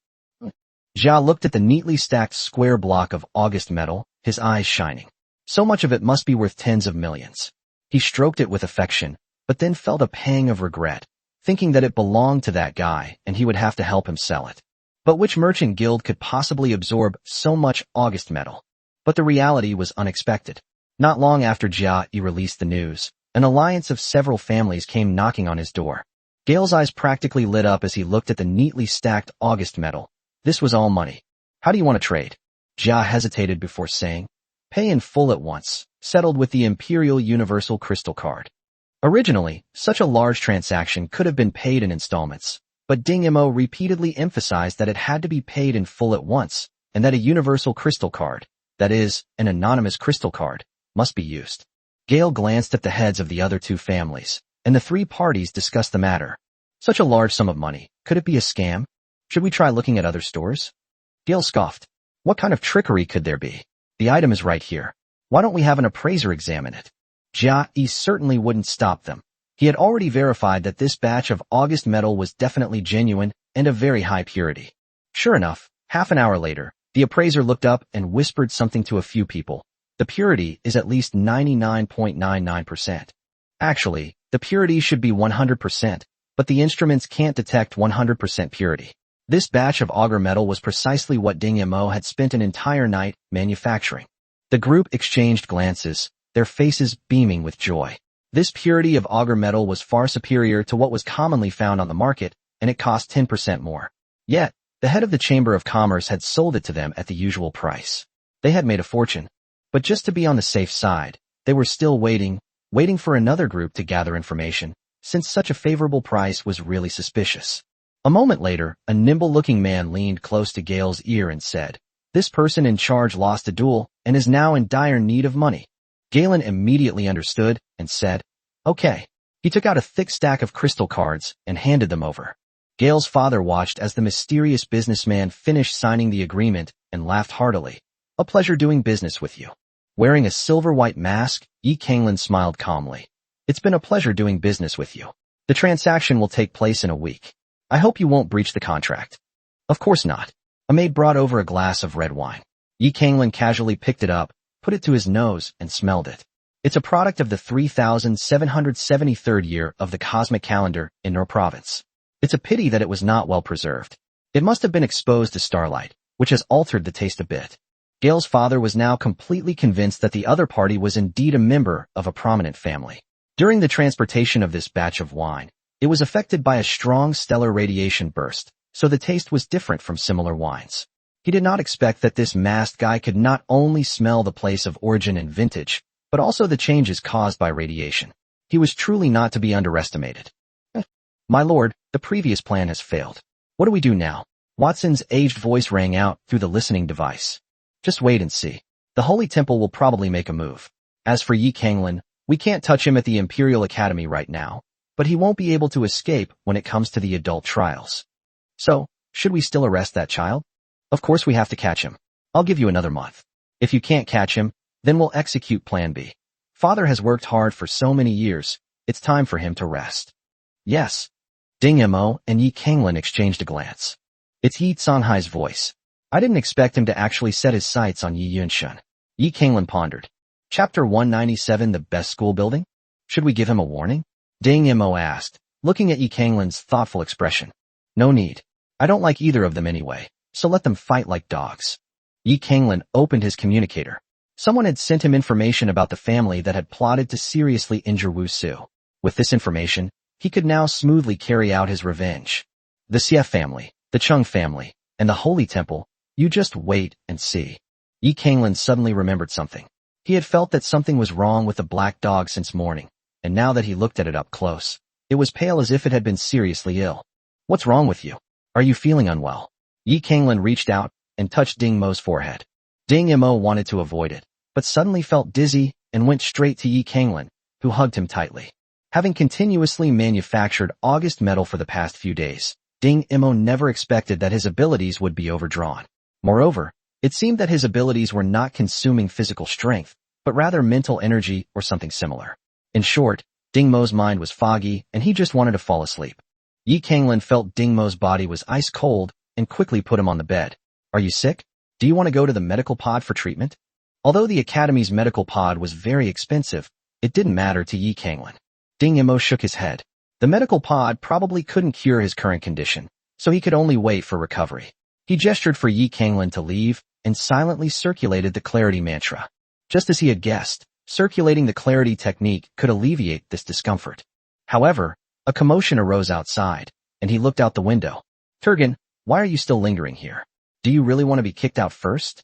Jia looked at the neatly stacked square block of August metal, his eyes shining. So much of it must be worth tens of millions. He stroked it with affection, but then felt a pang of regret, thinking that it belonged to that guy and he would have to help him sell it. But which merchant guild could possibly absorb so much August metal? But the reality was unexpected. Not long after Jia Yi released the news, an alliance of several families came knocking on his door. Gale's eyes practically lit up as he looked at the neatly stacked August metal. This was all money. How do you want to trade? Jia hesitated before saying, pay in full at once, settled with the Imperial Universal Crystal Card. Originally, such a large transaction could have been paid in installments, but Ding Mo repeatedly emphasized that it had to be paid in full at once, and that a Universal Crystal Card, that is, an anonymous crystal card, must be used. Gale glanced at the heads of the other 2 families, and the 3 parties discussed the matter. Such a large sum of money, could it be a scam? Should we try looking at other stores? Gale scoffed. What kind of trickery could there be? The item is right here. Why don't we have an appraiser examine it? Jia Yi certainly wouldn't stop them. He had already verified that this batch of August metal was definitely genuine and of very high purity. Sure enough, half an hour later, the appraiser looked up and whispered something to a few people. The purity is at least 99.99%. Actually, the purity should be 100%, but the instruments can't detect 100% purity. This batch of auger metal was precisely what Ding Mo had spent an entire night manufacturing. The group exchanged glances, their faces beaming with joy. This purity of auger metal was far superior to what was commonly found on the market, and it cost 10% more. Yet, the head of the Chamber of Commerce had sold it to them at the usual price. They had made a fortune. But just to be on the safe side, they were still waiting for another group to gather information, since such a favorable price was really suspicious. A moment later, a nimble-looking man leaned close to Gale's ear and said, "This person in charge lost a duel and is now in dire need of money." Galen immediately understood and said, "Okay." He took out a thick stack of crystal cards and handed them over. Gale's father watched as the mysterious businessman finished signing the agreement and laughed heartily. "A pleasure doing business with you." Wearing a silver-white mask, Yi Kanglin smiled calmly. "It's been a pleasure doing business with you. The transaction will take place in a week. I hope you won't breach the contract." "Of course not." A maid brought over a glass of red wine. Yi Kanglin casually picked it up, put it to his nose, and smelled it. It's a product of the 3773rd year of the cosmic calendar in Nur province. It's a pity that it was not well preserved. It must have been exposed to starlight, which has altered the taste a bit. Gale's father was now completely convinced that the other party was indeed a member of a prominent family. During the transportation of this batch of wine, it was affected by a strong stellar radiation burst, so the taste was different from similar wines. He did not expect that this masked guy could not only smell the place of origin and vintage, but also the changes caused by radiation. He was truly not to be underestimated. "My lord, the previous plan has failed. What do we do now?" Watson's aged voice rang out through the listening device. "Just wait and see. The Holy Temple will probably make a move. As for Yi Kanglin, we can't touch him at the Imperial Academy right now, but he won't be able to escape when it comes to the adult trials. So, should we still arrest that child? Of course we have to catch him. I'll give you another month. If you can't catch him, then we'll execute Plan B. Father has worked hard for so many years, it's time for him to rest." "Yes." Ding Mo and Yi Kanglin exchanged a glance. It's Yi Songhai's voice. I didn't expect him to actually set his sights on Yi Yunshun. Yi Kanglin pondered. Chapter 197, the best school building? Should we give him a warning? Ding Mo asked, looking at Yi Kanglin's thoughtful expression. "No need. I don't like either of them anyway, so let them fight like dogs." Yi Kanglin opened his communicator. Someone had sent him information about the family that had plotted to seriously injure Wu Su. With this information, he could now smoothly carry out his revenge. The Xie family, the Chung family, and the Holy Temple, you just wait and see. Yi Kanglin suddenly remembered something. He had felt that something was wrong with the black dog since morning, and now that he looked at it up close, it was pale as if it had been seriously ill. "What's wrong with you? Are you feeling unwell?" Yi Kanglin reached out and touched Ding Mo's forehead. Ding Mo wanted to avoid it, but suddenly felt dizzy and went straight to Yi Kanglin, who hugged him tightly. Having continuously manufactured August metal for the past few days, Ding Mo never expected that his abilities would be overdrawn. Moreover, it seemed that his abilities were not consuming physical strength, but rather mental energy or something similar. In short, Ding Mo's mind was foggy and he just wanted to fall asleep. Yi Kanglin felt Ding Mo's body was ice cold and quickly put him on the bed. "Are you sick? Do you want to go to the medical pod for treatment?" Although the Academy's medical pod was very expensive, it didn't matter to Yi Kanglin. Ding Mo shook his head. The medical pod probably couldn't cure his current condition, so he could only wait for recovery. He gestured for Yi Kanglin to leave and silently circulated the clarity mantra. Just as he had guessed, circulating the clarity technique could alleviate this discomfort. However, a commotion arose outside, and he looked out the window. "Turgan, why are you still lingering here? Do you really want to be kicked out first?"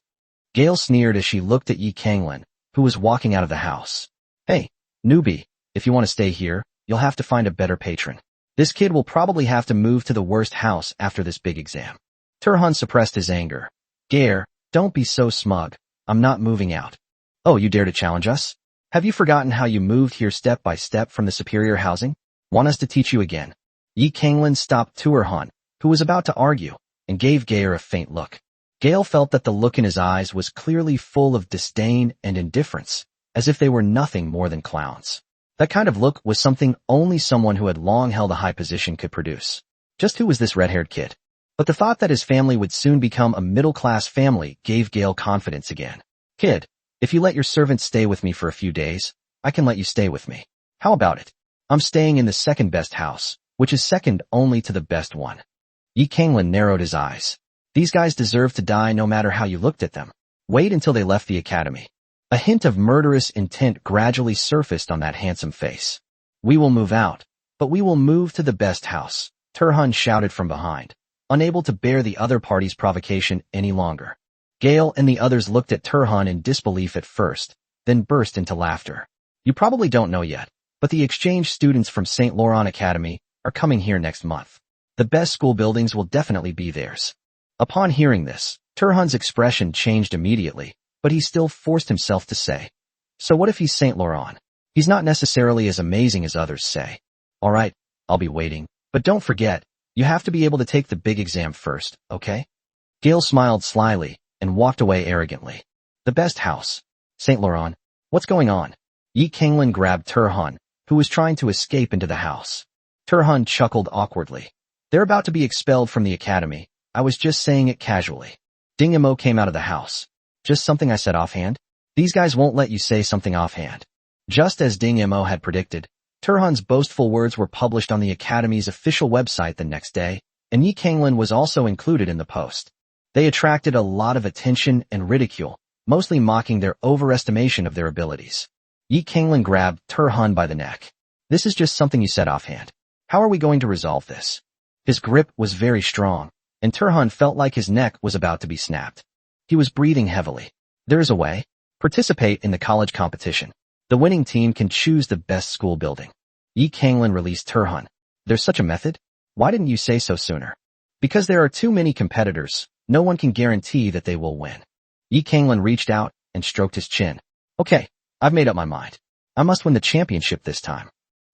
Gale sneered as she looked at Yi Kanglin, who was walking out of the house. "Hey, newbie, if you want to stay here, you'll have to find a better patron. This kid will probably have to move to the worst house after this big exam." Turhan suppressed his anger. "Gare, don't be so smug. I'm not moving out." "Oh, you dare to challenge us? Have you forgotten how you moved here step by step from the superior housing? Want us to teach you again?" Yi Kanglin stopped Turhan, who was about to argue, and gave Gare a faint look. Gale felt that the look in his eyes was clearly full of disdain and indifference, as if they were nothing more than clowns. That kind of look was something only someone who had long held a high position could produce. Just who was this red-haired kid? But the thought that his family would soon become a middle-class family gave Gale confidence again. "Kid, if you let your servants stay with me for a few days, I can let you stay with me. How about it? I'm staying in the second-best house, which is second only to the best one." Yi Kanglin narrowed his eyes. These guys deserved to die no matter how you looked at them. Wait until they left the academy. A hint of murderous intent gradually surfaced on that handsome face. "We will move out, but we will move to the best house," Turhan shouted from behind, unable to bear the other party's provocation any longer. Gale and the others looked at Turhan in disbelief at first, then burst into laughter. "You probably don't know yet, but the exchange students from St. Laurent Academy are coming here next month. The best school buildings will definitely be theirs." Upon hearing this, Turhan's expression changed immediately, but he still forced himself to say, "So what if he's St. Laurent? He's not necessarily as amazing as others say." "All right, I'll be waiting, but don't forget, you have to be able to take the big exam first, okay?" Gale smiled slyly and walked away arrogantly. "The best house. St. Laurent, what's going on?" Yi Kanglin grabbed Turhan, who was trying to escape into the house. Turhan chuckled awkwardly. "They're about to be expelled from the academy. I was just saying it casually." Ding Mo came out of the house. "Just something I said offhand? These guys won't let you say something offhand." Just as Ding Mo had predicted, Turhan's boastful words were published on the Academy's official website the next day, and Yi Kanglin was also included in the post. They attracted a lot of attention and ridicule, mostly mocking their overestimation of their abilities. Yi Kanglin grabbed Turhan by the neck. "This is just something you said offhand. How are we going to resolve this?" His grip was very strong, and Turhan felt like his neck was about to be snapped. He was breathing heavily. "There is a way. Participate in the college competition. The winning team can choose the best school building." Yi Kanglin released Turhan. "There's such a method? Why didn't you say so sooner?" "Because there are too many competitors. No one can guarantee that they will win." Yi Kanglin reached out and stroked his chin. "Okay, I've made up my mind. I must win the championship this time.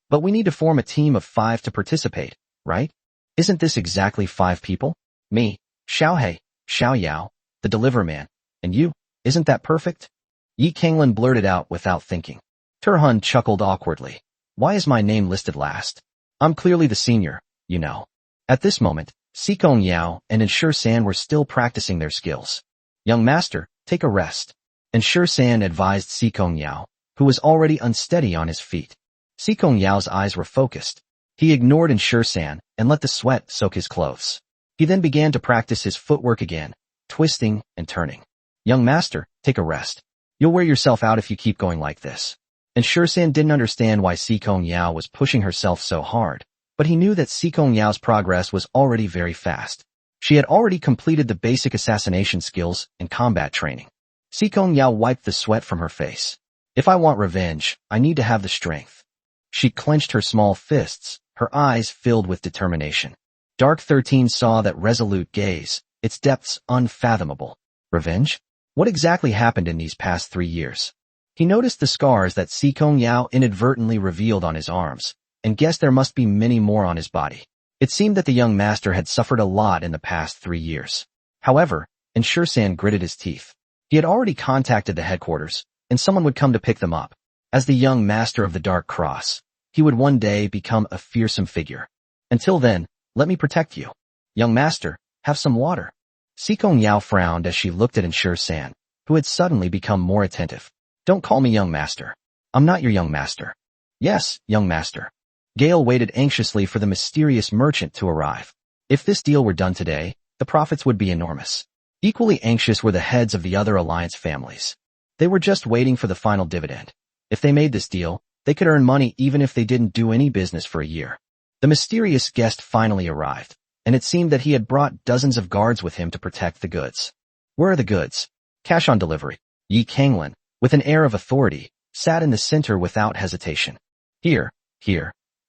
But we need to form a team of 5 to participate, right? Isn't this exactly 5 people? Me, Xiaohei, Xiao Yao, the deliver man, and you. Isn't that perfect?" Yi Kanglin blurted out without thinking. Turhan chuckled awkwardly. "Why is my name listed last? I'm clearly the senior, you know." At this moment, Sikong Yao and Ensure San were still practicing their skills. "Young master, take a rest." Ensure San advised Sikong Yao, who was already unsteady on his feet. Sikong Yao's eyes were focused. He ignored Ensure San and let the sweat soak his clothes. He then began to practice his footwork again, twisting and turning. "Young master, take a rest. You'll wear yourself out if you keep going like this." Ensure San didn't understand why Sikong Yao was pushing herself so hard, but he knew that Sikong Yao's progress was already very fast. She had already completed the basic assassination skills and combat training. Sikong Yao wiped the sweat from her face. "If I want revenge, I need to have the strength." She clenched her small fists, her eyes filled with determination. Dark 13 saw that resolute gaze, its depths unfathomable. Revenge? What exactly happened in these past 3 years? He noticed the scars that Sikong Yao inadvertently revealed on his arms, and guessed there must be many more on his body. It seemed that the young master had suffered a lot in the past 3 years. However, Ensure San gritted his teeth. He had already contacted the headquarters, and someone would come to pick them up. As the young master of the Dark Cross, he would one day become a fearsome figure. Until then, let me protect you. Young master, have some water. Sikong Yao frowned as she looked at Ensure San, who had suddenly become more attentive. Don't call me young master. I'm not your young master. Yes, young master. Gale waited anxiously for the mysterious merchant to arrive. If this deal were done today, the profits would be enormous. Equally anxious were the heads of the other alliance families. They were just waiting for the final dividend. If they made this deal, they could earn money even if they didn't do any business for a year. The mysterious guest finally arrived, and it seemed that he had brought dozens of guards with him to protect the goods. Where are the goods? Cash on delivery. Yi Kanglin, with an air of authority, sat in the center without hesitation. Here.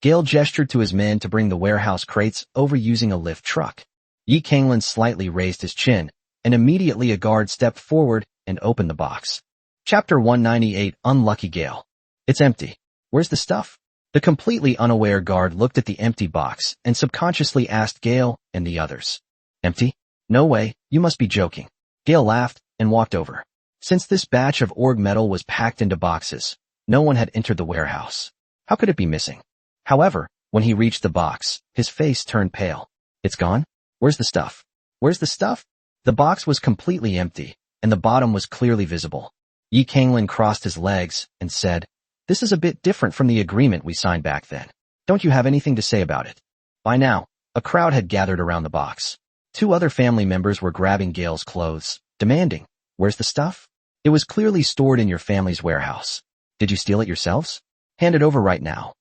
Gale gestured to his men to bring the warehouse crates over using a lift truck. Yi Kanglin slightly raised his chin, and immediately a guard stepped forward and opened the box. Chapter 198, Unlucky Gale. It's empty. Where's the stuff? The completely unaware guard looked at the empty box and subconsciously asked Gale and the others. Empty? No way, you must be joking. Gale laughed and walked over. Since this batch of org metal was packed into boxes, no one had entered the warehouse. How could it be missing? However, when he reached the box, his face turned pale. It's gone? Where's the stuff? Where's the stuff? The box was completely empty, and the bottom was clearly visible. Yi Kanglin crossed his legs and said, This is a bit different from the agreement we signed back then. Don't you have anything to say about it? By now, a crowd had gathered around the box. 2 other family members were grabbing Gale's clothes, demanding, Where's the stuff? It was clearly stored in your family's warehouse. Did you steal it yourselves? Hand it over right now.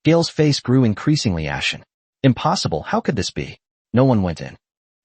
Gale's face grew increasingly ashen. Impossible, how could this be? No one went in.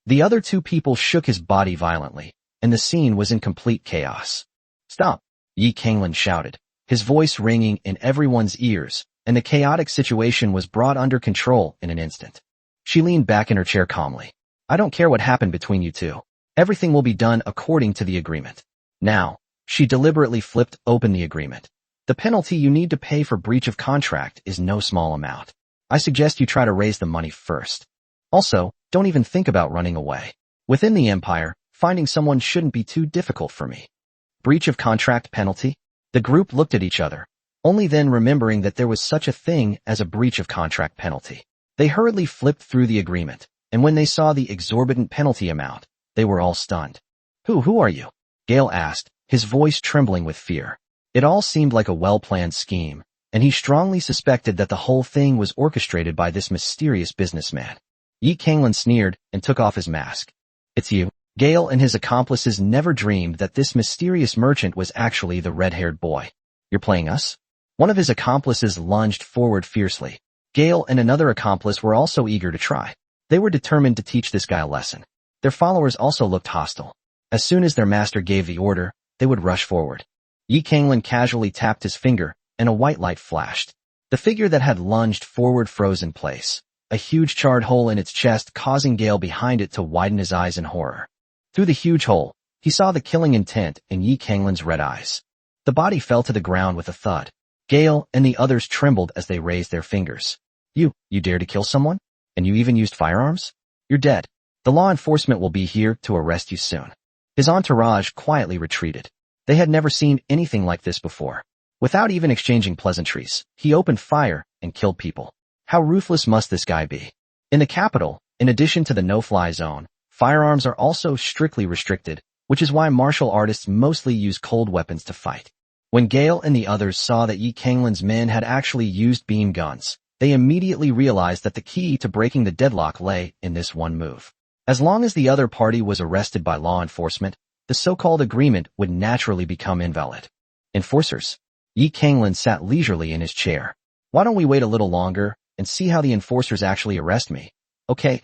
The other two people shook his body violently, and the scene was in complete chaos. Stop, Yi Kanglin shouted, his voice ringing in everyone's ears, and the chaotic situation was brought under control in an instant. She leaned back in her chair calmly. I don't care what happened between you two. Everything will be done according to the agreement. Now, she deliberately flipped open the agreement. The penalty you need to pay for breach of contract is no small amount. I suggest you try to raise the money first. Also, don't even think about running away. Within the Empire, finding someone shouldn't be too difficult for me. Breach of contract penalty? The group looked at each other, only then remembering that there was such a thing as a breach of contract penalty. They hurriedly flipped through the agreement, and when they saw the exorbitant penalty amount, they were all stunned. Who are you? Gale asked, his voice trembling with fear. It all seemed like a well-planned scheme, and he strongly suspected that the whole thing was orchestrated by this mysterious businessman. Yi Kanglin sneered and took off his mask. It's you. Gale and his accomplices never dreamed that this mysterious merchant was actually the red-haired boy. You're playing us? One of his accomplices lunged forward fiercely. Gale and another accomplice were also eager to try. They were determined to teach this guy a lesson. Their followers also looked hostile. As soon as their master gave the order, they would rush forward. Yi Kanglin casually tapped his finger, and a white light flashed. The figure that had lunged forward froze in place, a huge charred hole in its chest causing Gale behind it to widen his eyes in horror. Through the huge hole, he saw the killing intent in Yi Kanglin's red eyes. The body fell to the ground with a thud. Gale and the others trembled as they raised their fingers. You dare to kill someone? And you even used firearms? You're dead. The law enforcement will be here to arrest you soon. His entourage quietly retreated. They had never seen anything like this before. Without even exchanging pleasantries, he opened fire and killed people. How ruthless must this guy be? In the capital, in addition to the no-fly zone, firearms are also strictly restricted, which is why martial artists mostly use cold weapons to fight. When Gale and the others saw that Yi Kanglin's men had actually used beam guns, they immediately realized that the key to breaking the deadlock lay in this one move. As long as the other party was arrested by law enforcement, the so-called agreement would naturally become invalid. Enforcers. Yi Kanglin sat leisurely in his chair. Why don't we wait a little longer and see how the enforcers actually arrest me? Okay,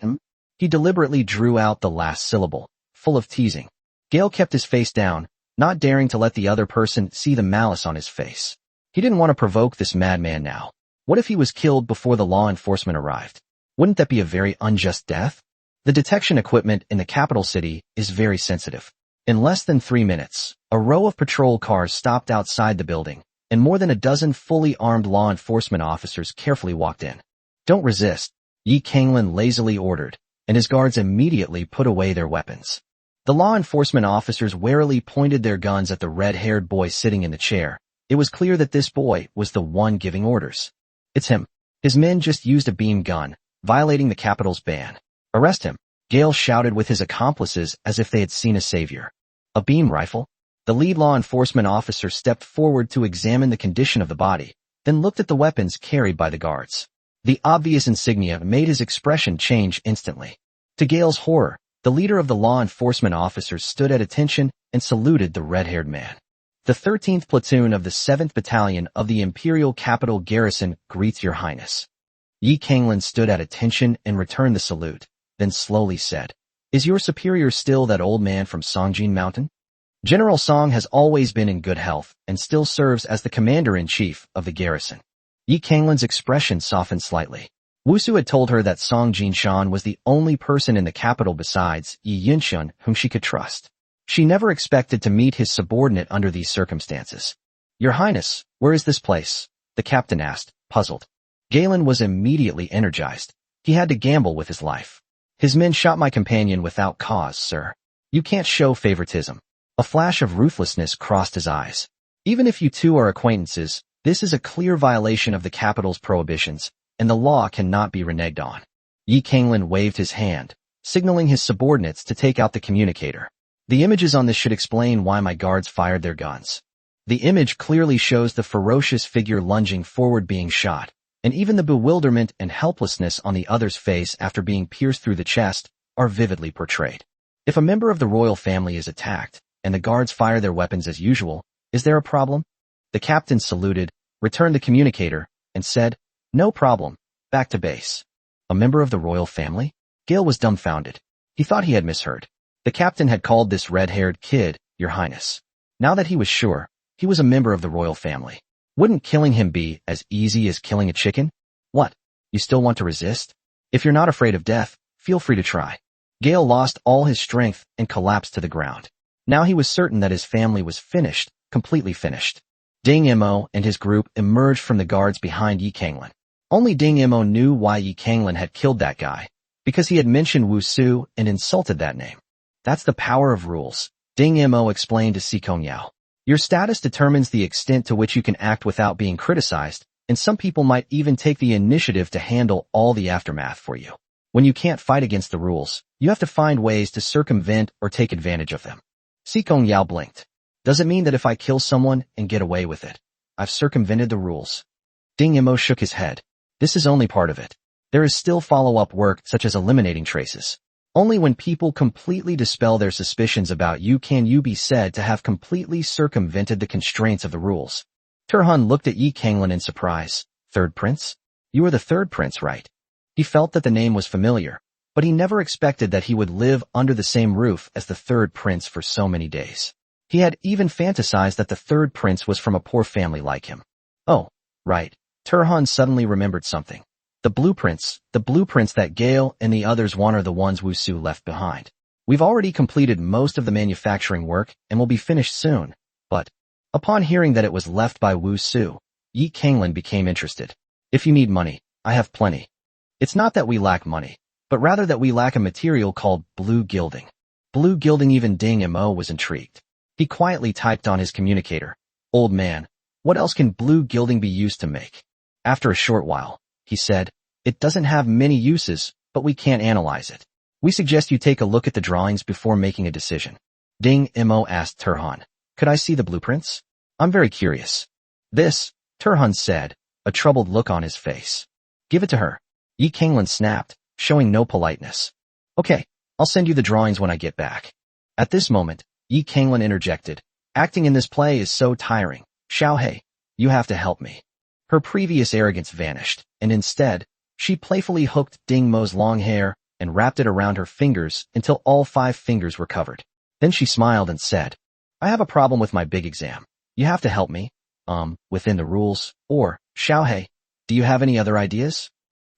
He deliberately drew out the last syllable, full of teasing. Gale kept his face down, not daring to let the other person see the malice on his face. He didn't want to provoke this madman now. What if he was killed before the law enforcement arrived? Wouldn't that be a very unjust death? The detection equipment in the capital city is very sensitive. In less than 3 minutes, a row of patrol cars stopped outside the building, and more than a dozen fully armed law enforcement officers carefully walked in. Don't resist, Yi Kanglin lazily ordered, and his guards immediately put away their weapons. The law enforcement officers warily pointed their guns at the red-haired boy sitting in the chair. It was clear that this boy was the one giving orders. It's him. His men just used a beam gun, violating the capital's ban. Arrest him, Gale shouted with his accomplices as if they had seen a savior. A beam rifle? The lead law enforcement officer stepped forward to examine the condition of the body, then looked at the weapons carried by the guards. The obvious insignia made his expression change instantly. To Gale's horror, the leader of the law enforcement officers stood at attention and saluted the red-haired man. The 13th Platoon of the 7th Battalion of the Imperial Capital Garrison greets your highness. Yi Kanglin stood at attention and returned the salute, then slowly said, Is your superior still that old man from Songjin Mountain? General Song has always been in good health and still serves as the commander-in-chief of the garrison. Yi Kanglin's expression softened slightly. Wusu had told her that Song Jinshan was the only person in the capital besides Yi Yunshun whom she could trust. She never expected to meet his subordinate under these circumstances. Your Highness, where is this place? The captain asked, puzzled. Galen was immediately energized. He had to gamble with his life. His men shot my companion without cause, sir. You can't show favoritism. A flash of ruthlessness crossed his eyes. Even if you two are acquaintances, this is a clear violation of the capital's prohibitions, and the law cannot be reneged on. Yi Kanglin waved his hand, signaling his subordinates to take out the communicator. The images on this should explain why my guards fired their guns. The image clearly shows the ferocious figure lunging forward being shot, and even the bewilderment and helplessness on the other's face after being pierced through the chest are vividly portrayed. If a member of the royal family is attacked, and the guards fire their weapons as usual. Is there a problem? The captain saluted, returned the communicator, and said, no problem, back to base. A member of the royal family? Gale was dumbfounded. He thought he had misheard. The captain had called this red-haired kid, Your Highness. Now that he was sure, he was a member of the royal family. Wouldn't killing him be as easy as killing a chicken? What? You still want to resist? If you're not afraid of death, feel free to try. Gale lost all his strength and collapsed to the ground. Now he was certain that his family was finished, completely finished. Ding Mo and his group emerged from the guards behind Yi Kanglin. Only Ding Mo knew why Yi Kanglin had killed that guy, because he had mentioned Wu Su and insulted that name. That's the power of rules, Ding Mo explained to Sikong Yao. Your status determines the extent to which you can act without being criticized, and some people might even take the initiative to handle all the aftermath for you. When you can't fight against the rules, you have to find ways to circumvent or take advantage of them. Sikong Yao blinked. Does it mean that if I kill someone and get away with it, I've circumvented the rules? Ding Mo shook his head. This is only part of it. There is still follow-up work such as eliminating traces. Only when people completely dispel their suspicions about you can you be said to have completely circumvented the constraints of the rules. Turhan looked at Yi Kanglin in surprise. Third prince? You are the third prince, right? He felt that the name was familiar, but he never expected that he would live under the same roof as the third prince for so many days. He had even fantasized that the third prince was from a poor family like him. Oh, right. Turhan suddenly remembered something. The blueprints that Gale and the others want are the ones Wu Su left behind. We've already completed most of the manufacturing work and will be finished soon, but upon hearing that it was left by Wu Su, Yi Kanglin became interested. If you need money, I have plenty. It's not that we lack money, but rather that we lack a material called blue gilding. Blue gilding. Even Ding Mo was intrigued. He quietly typed on his communicator. Old man, what else can blue gilding be used to make? After a short while, he said, it doesn't have many uses, but we can't analyze it. We suggest you take a look at the drawings before making a decision. Ding Mo asked Turhan, could I see the blueprints? I'm very curious. This, Turhan said, a troubled look on his face. Give it to her. Yi Kanglin snapped, showing no politeness. Okay, I'll send you the drawings when I get back. At this moment, Yi Kanglin interjected. Acting in this play is so tiring. Xiaohei, you have to help me. Her previous arrogance vanished, and instead, she playfully hooked Ding Mo's long hair and wrapped it around her fingers until all 5 fingers were covered. Then she smiled and said, I have a problem with my big exam. You have to help me. Within the rules, or, Xiaohei, do you have any other ideas?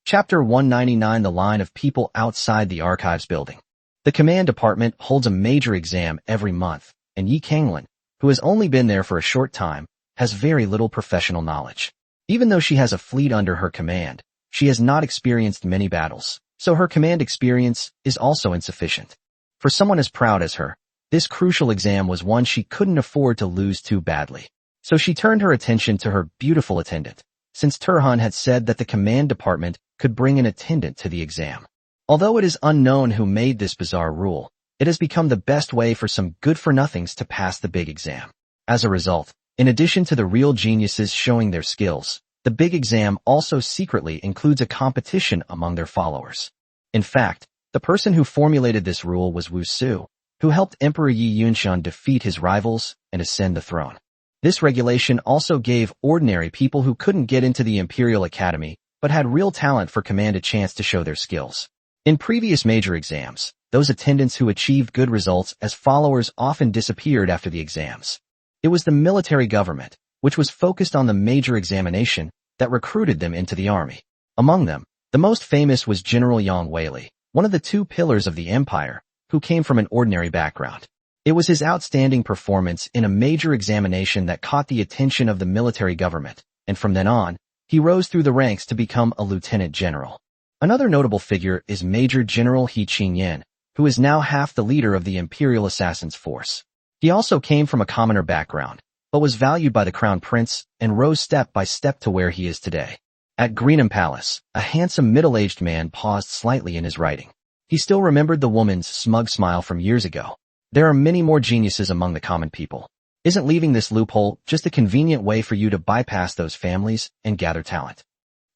Chapter 199. The line of people outside the archives building. The command department holds a major exam every month, and Yi Kanglin, who has only been there for a short time, has very little professional knowledge. Even though she has a fleet under her command, she has not experienced many battles, so her command experience is also insufficient. For someone as proud as her, this crucial exam was one she couldn't afford to lose too badly. So she turned her attention to her beautiful attendant, since Turhan had said that the command department could bring an attendant to the exam. Although it is unknown who made this bizarre rule, it has become the best way for some good-for-nothings to pass the big exam. As a result, in addition to the real geniuses showing their skills, the big exam also secretly includes a competition among their followers. In fact, the person who formulated this rule was Wu Su, who helped Emperor Yi Yunshan defeat his rivals and ascend the throne. This regulation also gave ordinary people who couldn't get into the Imperial Academy but had real talent for command a chance to show their skills. In previous major exams, those attendants who achieved good results as followers often disappeared after the exams. It was the military government, which was focused on the major examination, that recruited them into the army. Among them, the most famous was General Yang Weili, one of the 2 pillars of the empire, who came from an ordinary background. It was his outstanding performance in a major examination that caught the attention of the military government, and from then on, he rose through the ranks to become a lieutenant general. Another notable figure is Major General He Qingyan, who is now half the leader of the Imperial Assassins Force. He also came from a commoner background, but was valued by the Crown Prince and rose step by step to where he is today. At Greenham Palace, a handsome middle-aged man paused slightly in his writing. He still remembered the woman's smug smile from years ago. There are many more geniuses among the common people. Isn't leaving this loophole just a convenient way for you to bypass those families and gather talent?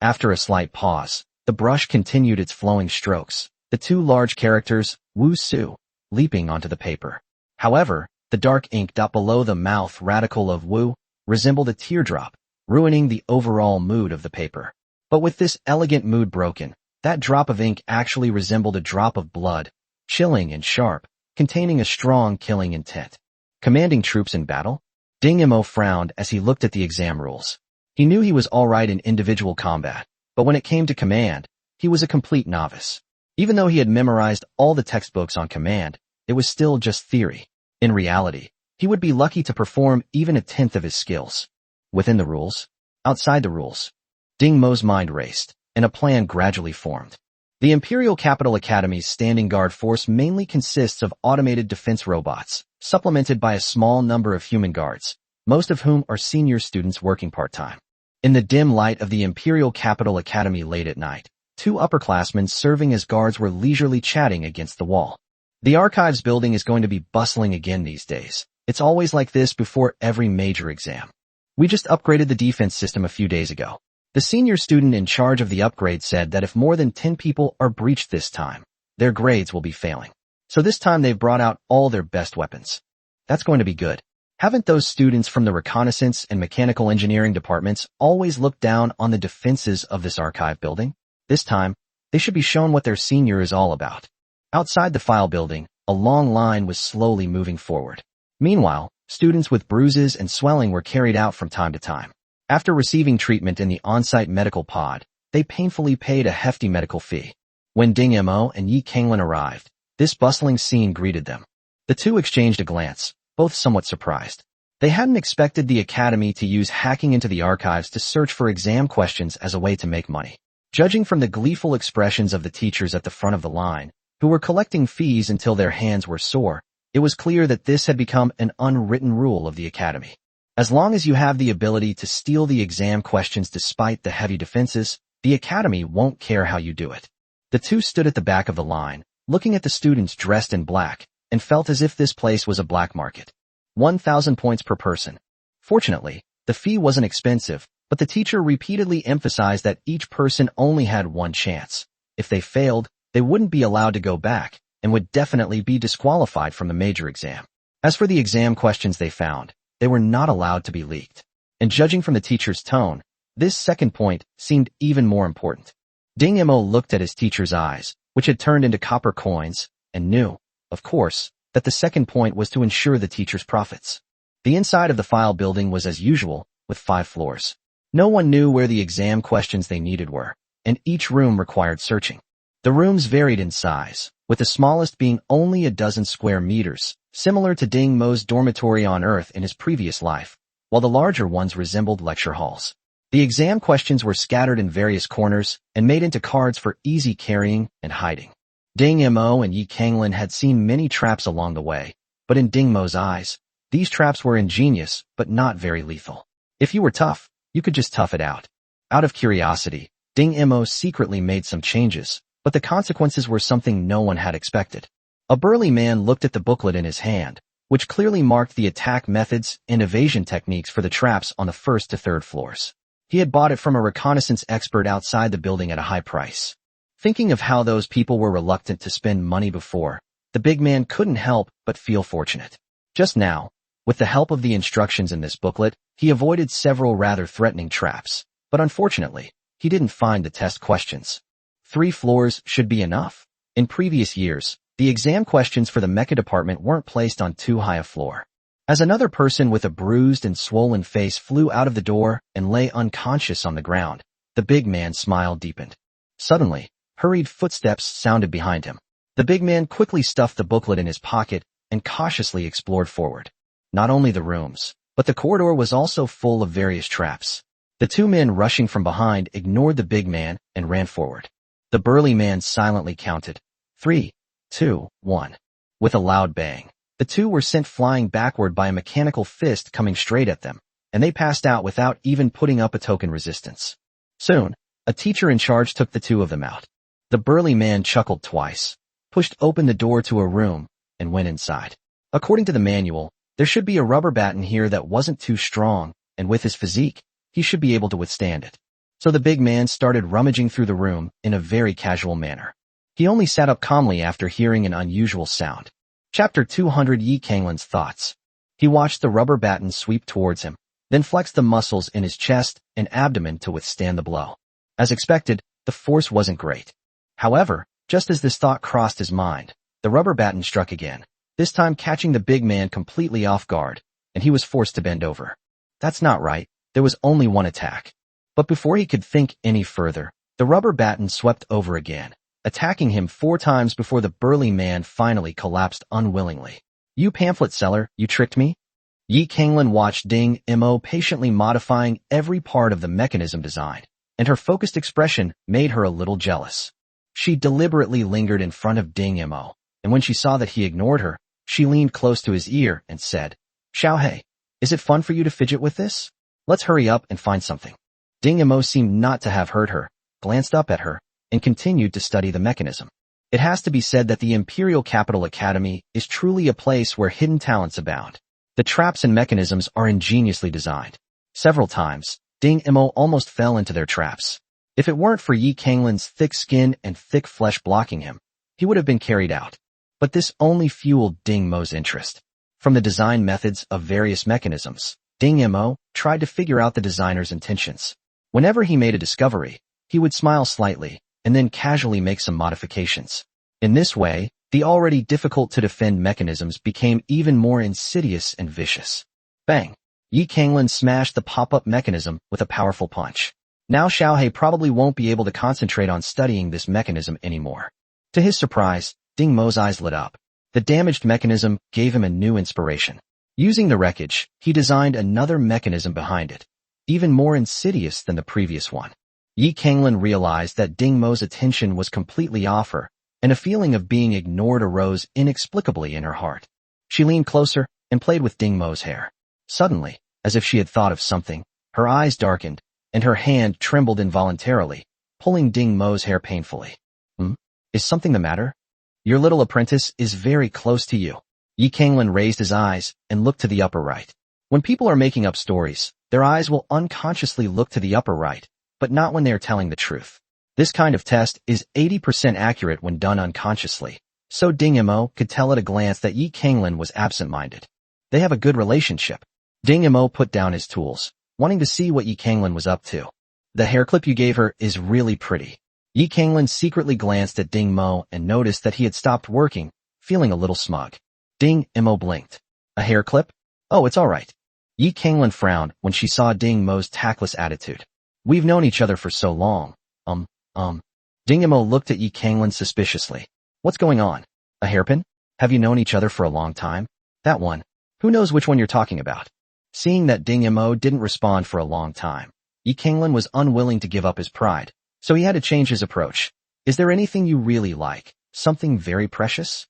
After a slight pause, the brush continued its flowing strokes, the 2 large characters, Wu Su, leaping onto the paper. However, The dark ink dot below the mouth radical of Wu resembled a teardrop, ruining the overall mood of the paper. But with this elegant mood broken, that drop of ink actually resembled a drop of blood, chilling and sharp, containing a strong killing intent. Commanding troops in battle? Ding Mo frowned as he looked at the exam rules. He knew he was alright in individual combat, but when it came to command, he was a complete novice. Even though he had memorized all the textbooks on command, it was still just theory. In reality, he would be lucky to perform even a tenth of his skills. Within the rules? Outside the rules? Ding Mo's mind raced, and a plan gradually formed. The Imperial Capital Academy's standing guard force mainly consists of automated defense robots, supplemented by a small number of human guards, most of whom are senior students working part-time. In the dim light of the Imperial Capital Academy late at night, two upperclassmen serving as guards were leisurely chatting against the wall. The archives building is going to be bustling again these days. It's always like this before every major exam. We just upgraded the defense system a few days ago. The senior student in charge of the upgrade said that if more than 10 people are breached this time, their grades will be failing. So this time they've brought out all their best weapons. That's going to be good. Haven't those students from the reconnaissance and mechanical engineering departments always looked down on the defenses of this archive building? This time, they should be shown what their senior is all about. Outside the file building, a long line was slowly moving forward. Meanwhile, students with bruises and swelling were carried out from time to time. After receiving treatment in the on-site medical pod, they painfully paid a hefty medical fee. When Ding Mo and Yi Kanglin arrived, this bustling scene greeted them. The two exchanged a glance, both somewhat surprised. They hadn't expected the academy to use hacking into the archives to search for exam questions as a way to make money. Judging from the gleeful expressions of the teachers at the front of the line, who were collecting fees until their hands were sore, it was clear that this had become an unwritten rule of the academy. As long as you have the ability to steal the exam questions despite the heavy defenses, the academy won't care how you do it. The two stood at the back of the line, looking at the students dressed in black, and felt as if this place was a black market. 1,000 points per person. Fortunately, the fee wasn't expensive, but the teacher repeatedly emphasized that each person only had one chance. If they failed, they wouldn't be allowed to go back, and would definitely be disqualified from the major exam. As for the exam questions they found, they were not allowed to be leaked. And judging from the teacher's tone, this second point seemed even more important. Ding Mo looked at his teacher's eyes, which had turned into copper coins, and knew, of course, that the second point was to ensure the teacher's profits. The inside of the file building was as usual, with 5 floors. No one knew where the exam questions they needed were, and each room required searching. The rooms varied in size, with the smallest being only a dozen square meters, similar to Ding Mo's dormitory on Earth in his previous life, while the larger ones resembled lecture halls. The exam questions were scattered in various corners and made into cards for easy carrying and hiding. Ding Mo and Yi Kanglin had seen many traps along the way, but in Ding Mo's eyes, these traps were ingenious but not very lethal. If you were tough, you could just tough it out. Out of curiosity, Ding Mo secretly made some changes, but the consequences were something no one had expected. A burly man looked at the booklet in his hand, which clearly marked the attack methods and evasion techniques for the traps on the 1st to 3rd floors. He had bought it from a reconnaissance expert outside the building at a high price. Thinking of how those people were reluctant to spend money before, the big man couldn't help but feel fortunate. Just now, with the help of the instructions in this booklet, he avoided several rather threatening traps, but unfortunately, he didn't find the test questions. 3 floors should be enough. In previous years, the exam questions for the mecha department weren't placed on too high a floor. As another person with a bruised and swollen face flew out of the door and lay unconscious on the ground, the big man's smile deepened. Suddenly, hurried footsteps sounded behind him. The big man quickly stuffed the booklet in his pocket and cautiously explored forward. Not only the rooms, but the corridor was also full of various traps. The 2 men rushing from behind ignored the big man and ran forward. The burly man silently counted 3, 2, 1. With a loud bang, the 2 were sent flying backward by a mechanical fist coming straight at them, and they passed out without even putting up a token resistance. Soon, a teacher in charge took the 2 of them out. The burly man chuckled twice, pushed open the door to a room, and went inside. According to the manual, there should be a rubber bat in here that wasn't too strong, and with his physique, he should be able to withstand it. So the big man started rummaging through the room in a very casual manner. He only sat up calmly after hearing an unusual sound. Chapter 200 Yi Kanglin's Thoughts. He watched the rubber baton sweep towards him, then flexed the muscles in his chest and abdomen to withstand the blow. As expected, the force wasn't great. However, just as this thought crossed his mind, the rubber baton struck again, this time catching the big man completely off guard, and he was forced to bend over. That's not right, there was only one attack. But before he could think any further, the rubber baton swept over again, attacking him 4 times before the burly man finally collapsed unwillingly. You pamphlet seller, you tricked me? Yi Kanglin watched Ding Mo patiently modifying every part of the mechanism design, and her focused expression made her a little jealous. She deliberately lingered in front of Ding Mo, and when she saw that he ignored her, she leaned close to his ear and said, Xiaohei, is it fun for you to fidget with this? Let's hurry up and find something. Ding Mo seemed not to have heard her, glanced up at her, and continued to study the mechanism. It has to be said that the Imperial Capital Academy is truly a place where hidden talents abound. The traps and mechanisms are ingeniously designed. Several times, Ding Mo almost fell into their traps. If it weren't for Yi Kanglin's thick skin and thick flesh blocking him, he would have been carried out. But this only fueled Ding Mo's interest. From the design methods of various mechanisms, Ding Mo tried to figure out the designer's intentions. Whenever he made a discovery, he would smile slightly and then casually make some modifications. In this way, the already difficult-to-defend mechanisms became even more insidious and vicious. Bang! Yi Kanglin smashed the pop-up mechanism with a powerful punch. Now Xiaohei probably won't be able to concentrate on studying this mechanism anymore. To his surprise, Ding Mo's eyes lit up. The damaged mechanism gave him a new inspiration. Using the wreckage, he designed another mechanism behind it, even more insidious than the previous one. Yi Kanglin realized that Ding Mo's attention was completely off her, and a feeling of being ignored arose inexplicably in her heart. She leaned closer and played with Ding Mo's hair. Suddenly, as if she had thought of something, her eyes darkened, and her hand trembled involuntarily, pulling Ding Mo's hair painfully. Is something the matter? Your little apprentice is very close to you. Yi Kanglin raised his eyes and looked to the upper right. When people are making up stories, their eyes will unconsciously look to the upper right, but not when they are telling the truth. This kind of test is 80% accurate when done unconsciously, so Ding Mo could tell at a glance that Yi Kanglin was absent-minded. They have a good relationship. Ding Mo put down his tools, wanting to see what Yi Kanglin was up to. The hair clip you gave her is really pretty. Yi Kanglin secretly glanced at Ding Mo and noticed that he had stopped working, feeling a little smug. Ding Mo blinked. A hair clip? Oh, it's all right. Yi Kanglin frowned when she saw Ding Mo's tactless attitude. We've known each other for so long. Ding Mo looked at Yi Kanglin suspiciously. What's going on? A hairpin? Have you known each other for a long time? That one. Who knows which one you're talking about? Seeing that Ding Mo didn't respond for a long time, Yi Kanglin was unwilling to give up his pride, so he had to change his approach. Is there anything you really like? Something very precious?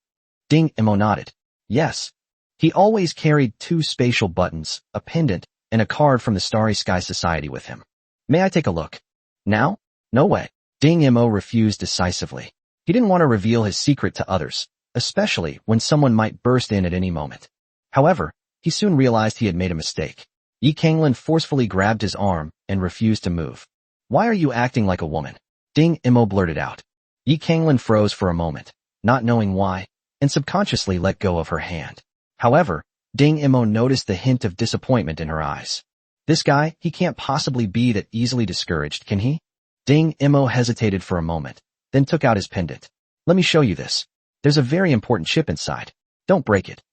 Ding Mo nodded. Yes. He always carried 2 spatial buttons, a pendant, and a card from the Starry Sky Society with him. May I take a look? Now? No way. Ding Mo refused decisively. He didn't want to reveal his secret to others, especially when someone might burst in at any moment. However, he soon realized he had made a mistake. Yi Kanglin forcefully grabbed his arm and refused to move. Why are you acting like a woman? Ding Mo blurted out. Yi Kanglin froze for a moment, not knowing why, and subconsciously let go of her hand. However, Ding Mo noticed the hint of disappointment in her eyes. This guy, he can't possibly be that easily discouraged, can he? Ding Mo hesitated for a moment, then took out his pendant. Let me show you this. There's a very important chip inside. Don't break it.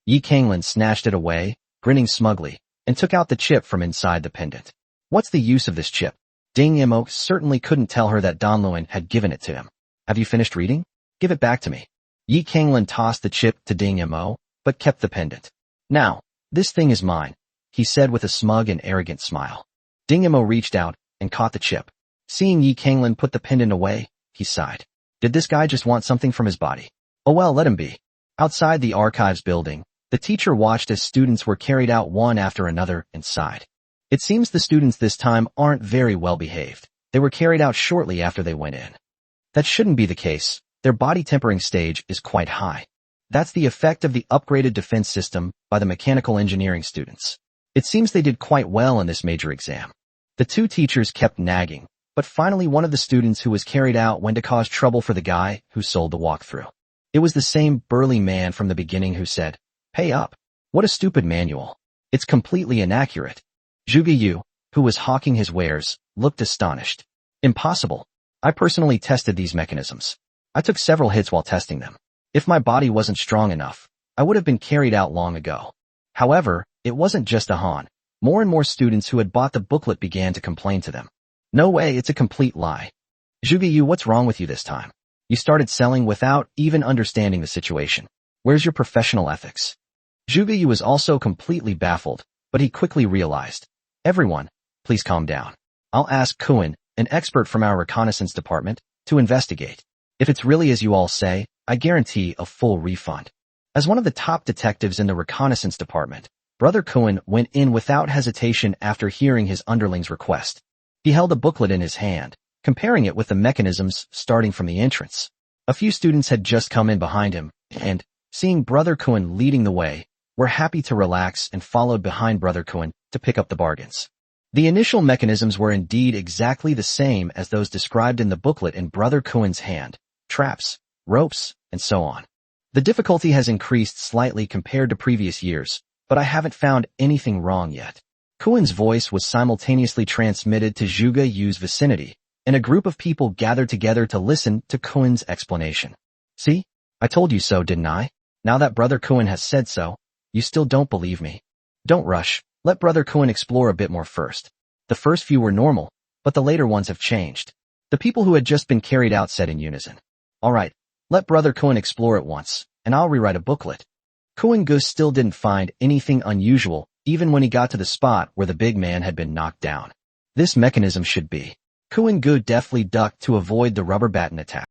Yi Kanglin snatched it away, grinning smugly, and took out the chip from inside the pendant. What's the use of this chip? Ding Mo certainly couldn't tell her that Donluan had given it to him. Have you finished reading? Give it back to me. Yi Kanglin tossed the chip to Ding Mo, but kept the pendant. Now, this thing is mine, he said with a smug and arrogant smile. Ding Mo reached out and caught the chip. Seeing Yi Kanglin put the pendant away, he sighed. Did this guy just want something from his body? Oh well, let him be. Outside the archives building, the teacher watched as students were carried out one after another and sighed. It seems the students this time aren't very well behaved. They were carried out shortly after they went in. That shouldn't be the case. Their body tempering stage is quite high. That's the effect of the upgraded defense system by the mechanical engineering students. It seems they did quite well in this major exam. The 2 teachers kept nagging, but finally one of the students who was carried out went to cause trouble for the guy who sold the walkthrough. It was the same burly man from the beginning who said, "Pay up." What a stupid manual. It's completely inaccurate. Zhuge Yu, who was hawking his wares, looked astonished. Impossible. I personally tested these mechanisms. I took several hits while testing them. If my body wasn't strong enough, I would have been carried out long ago. However, it wasn't just a Han. More and more students who had bought the booklet began to complain to them. No way, it's a complete lie. Zhuge Yu, what's wrong with you this time? You started selling without even understanding the situation. Where's your professional ethics? Zhuge Yu was also completely baffled, but he quickly realized. Everyone, please calm down. I'll ask Kuan, an expert from our reconnaissance department, to investigate. If it's really as you all say, I guarantee a full refund. As one of the top detectives in the reconnaissance department, Brother Kuan went in without hesitation after hearing his underling's request. He held a booklet in his hand, comparing it with the mechanisms starting from the entrance. A few students had just come in behind him, and, seeing Brother Kuan leading the way, were happy to relax and followed behind Brother Kuan to pick up the bargains. The initial mechanisms were indeed exactly the same as those described in the booklet in Brother Kuan's hand: traps, ropes, and so on. The difficulty has increased slightly compared to previous years, but I haven't found anything wrong yet. Kuan's voice was simultaneously transmitted to Zhuge Yu's vicinity, and a group of people gathered together to listen to Kuan's explanation. See? I told you so, didn't I? Now that Brother Kuan has said so, you still don't believe me. Don't rush. Let Brother Kuan explore a bit more first. The first few were normal, but the later ones have changed. The people who had just been carried out said in unison. All right, let Brother Kuan explore it once, and I'll rewrite a booklet. Kuan Gus still didn't find anything unusual, even when he got to the spot where the big man had been knocked down. This mechanism should be. Kuan Gu deftly ducked to avoid the rubber baton attack.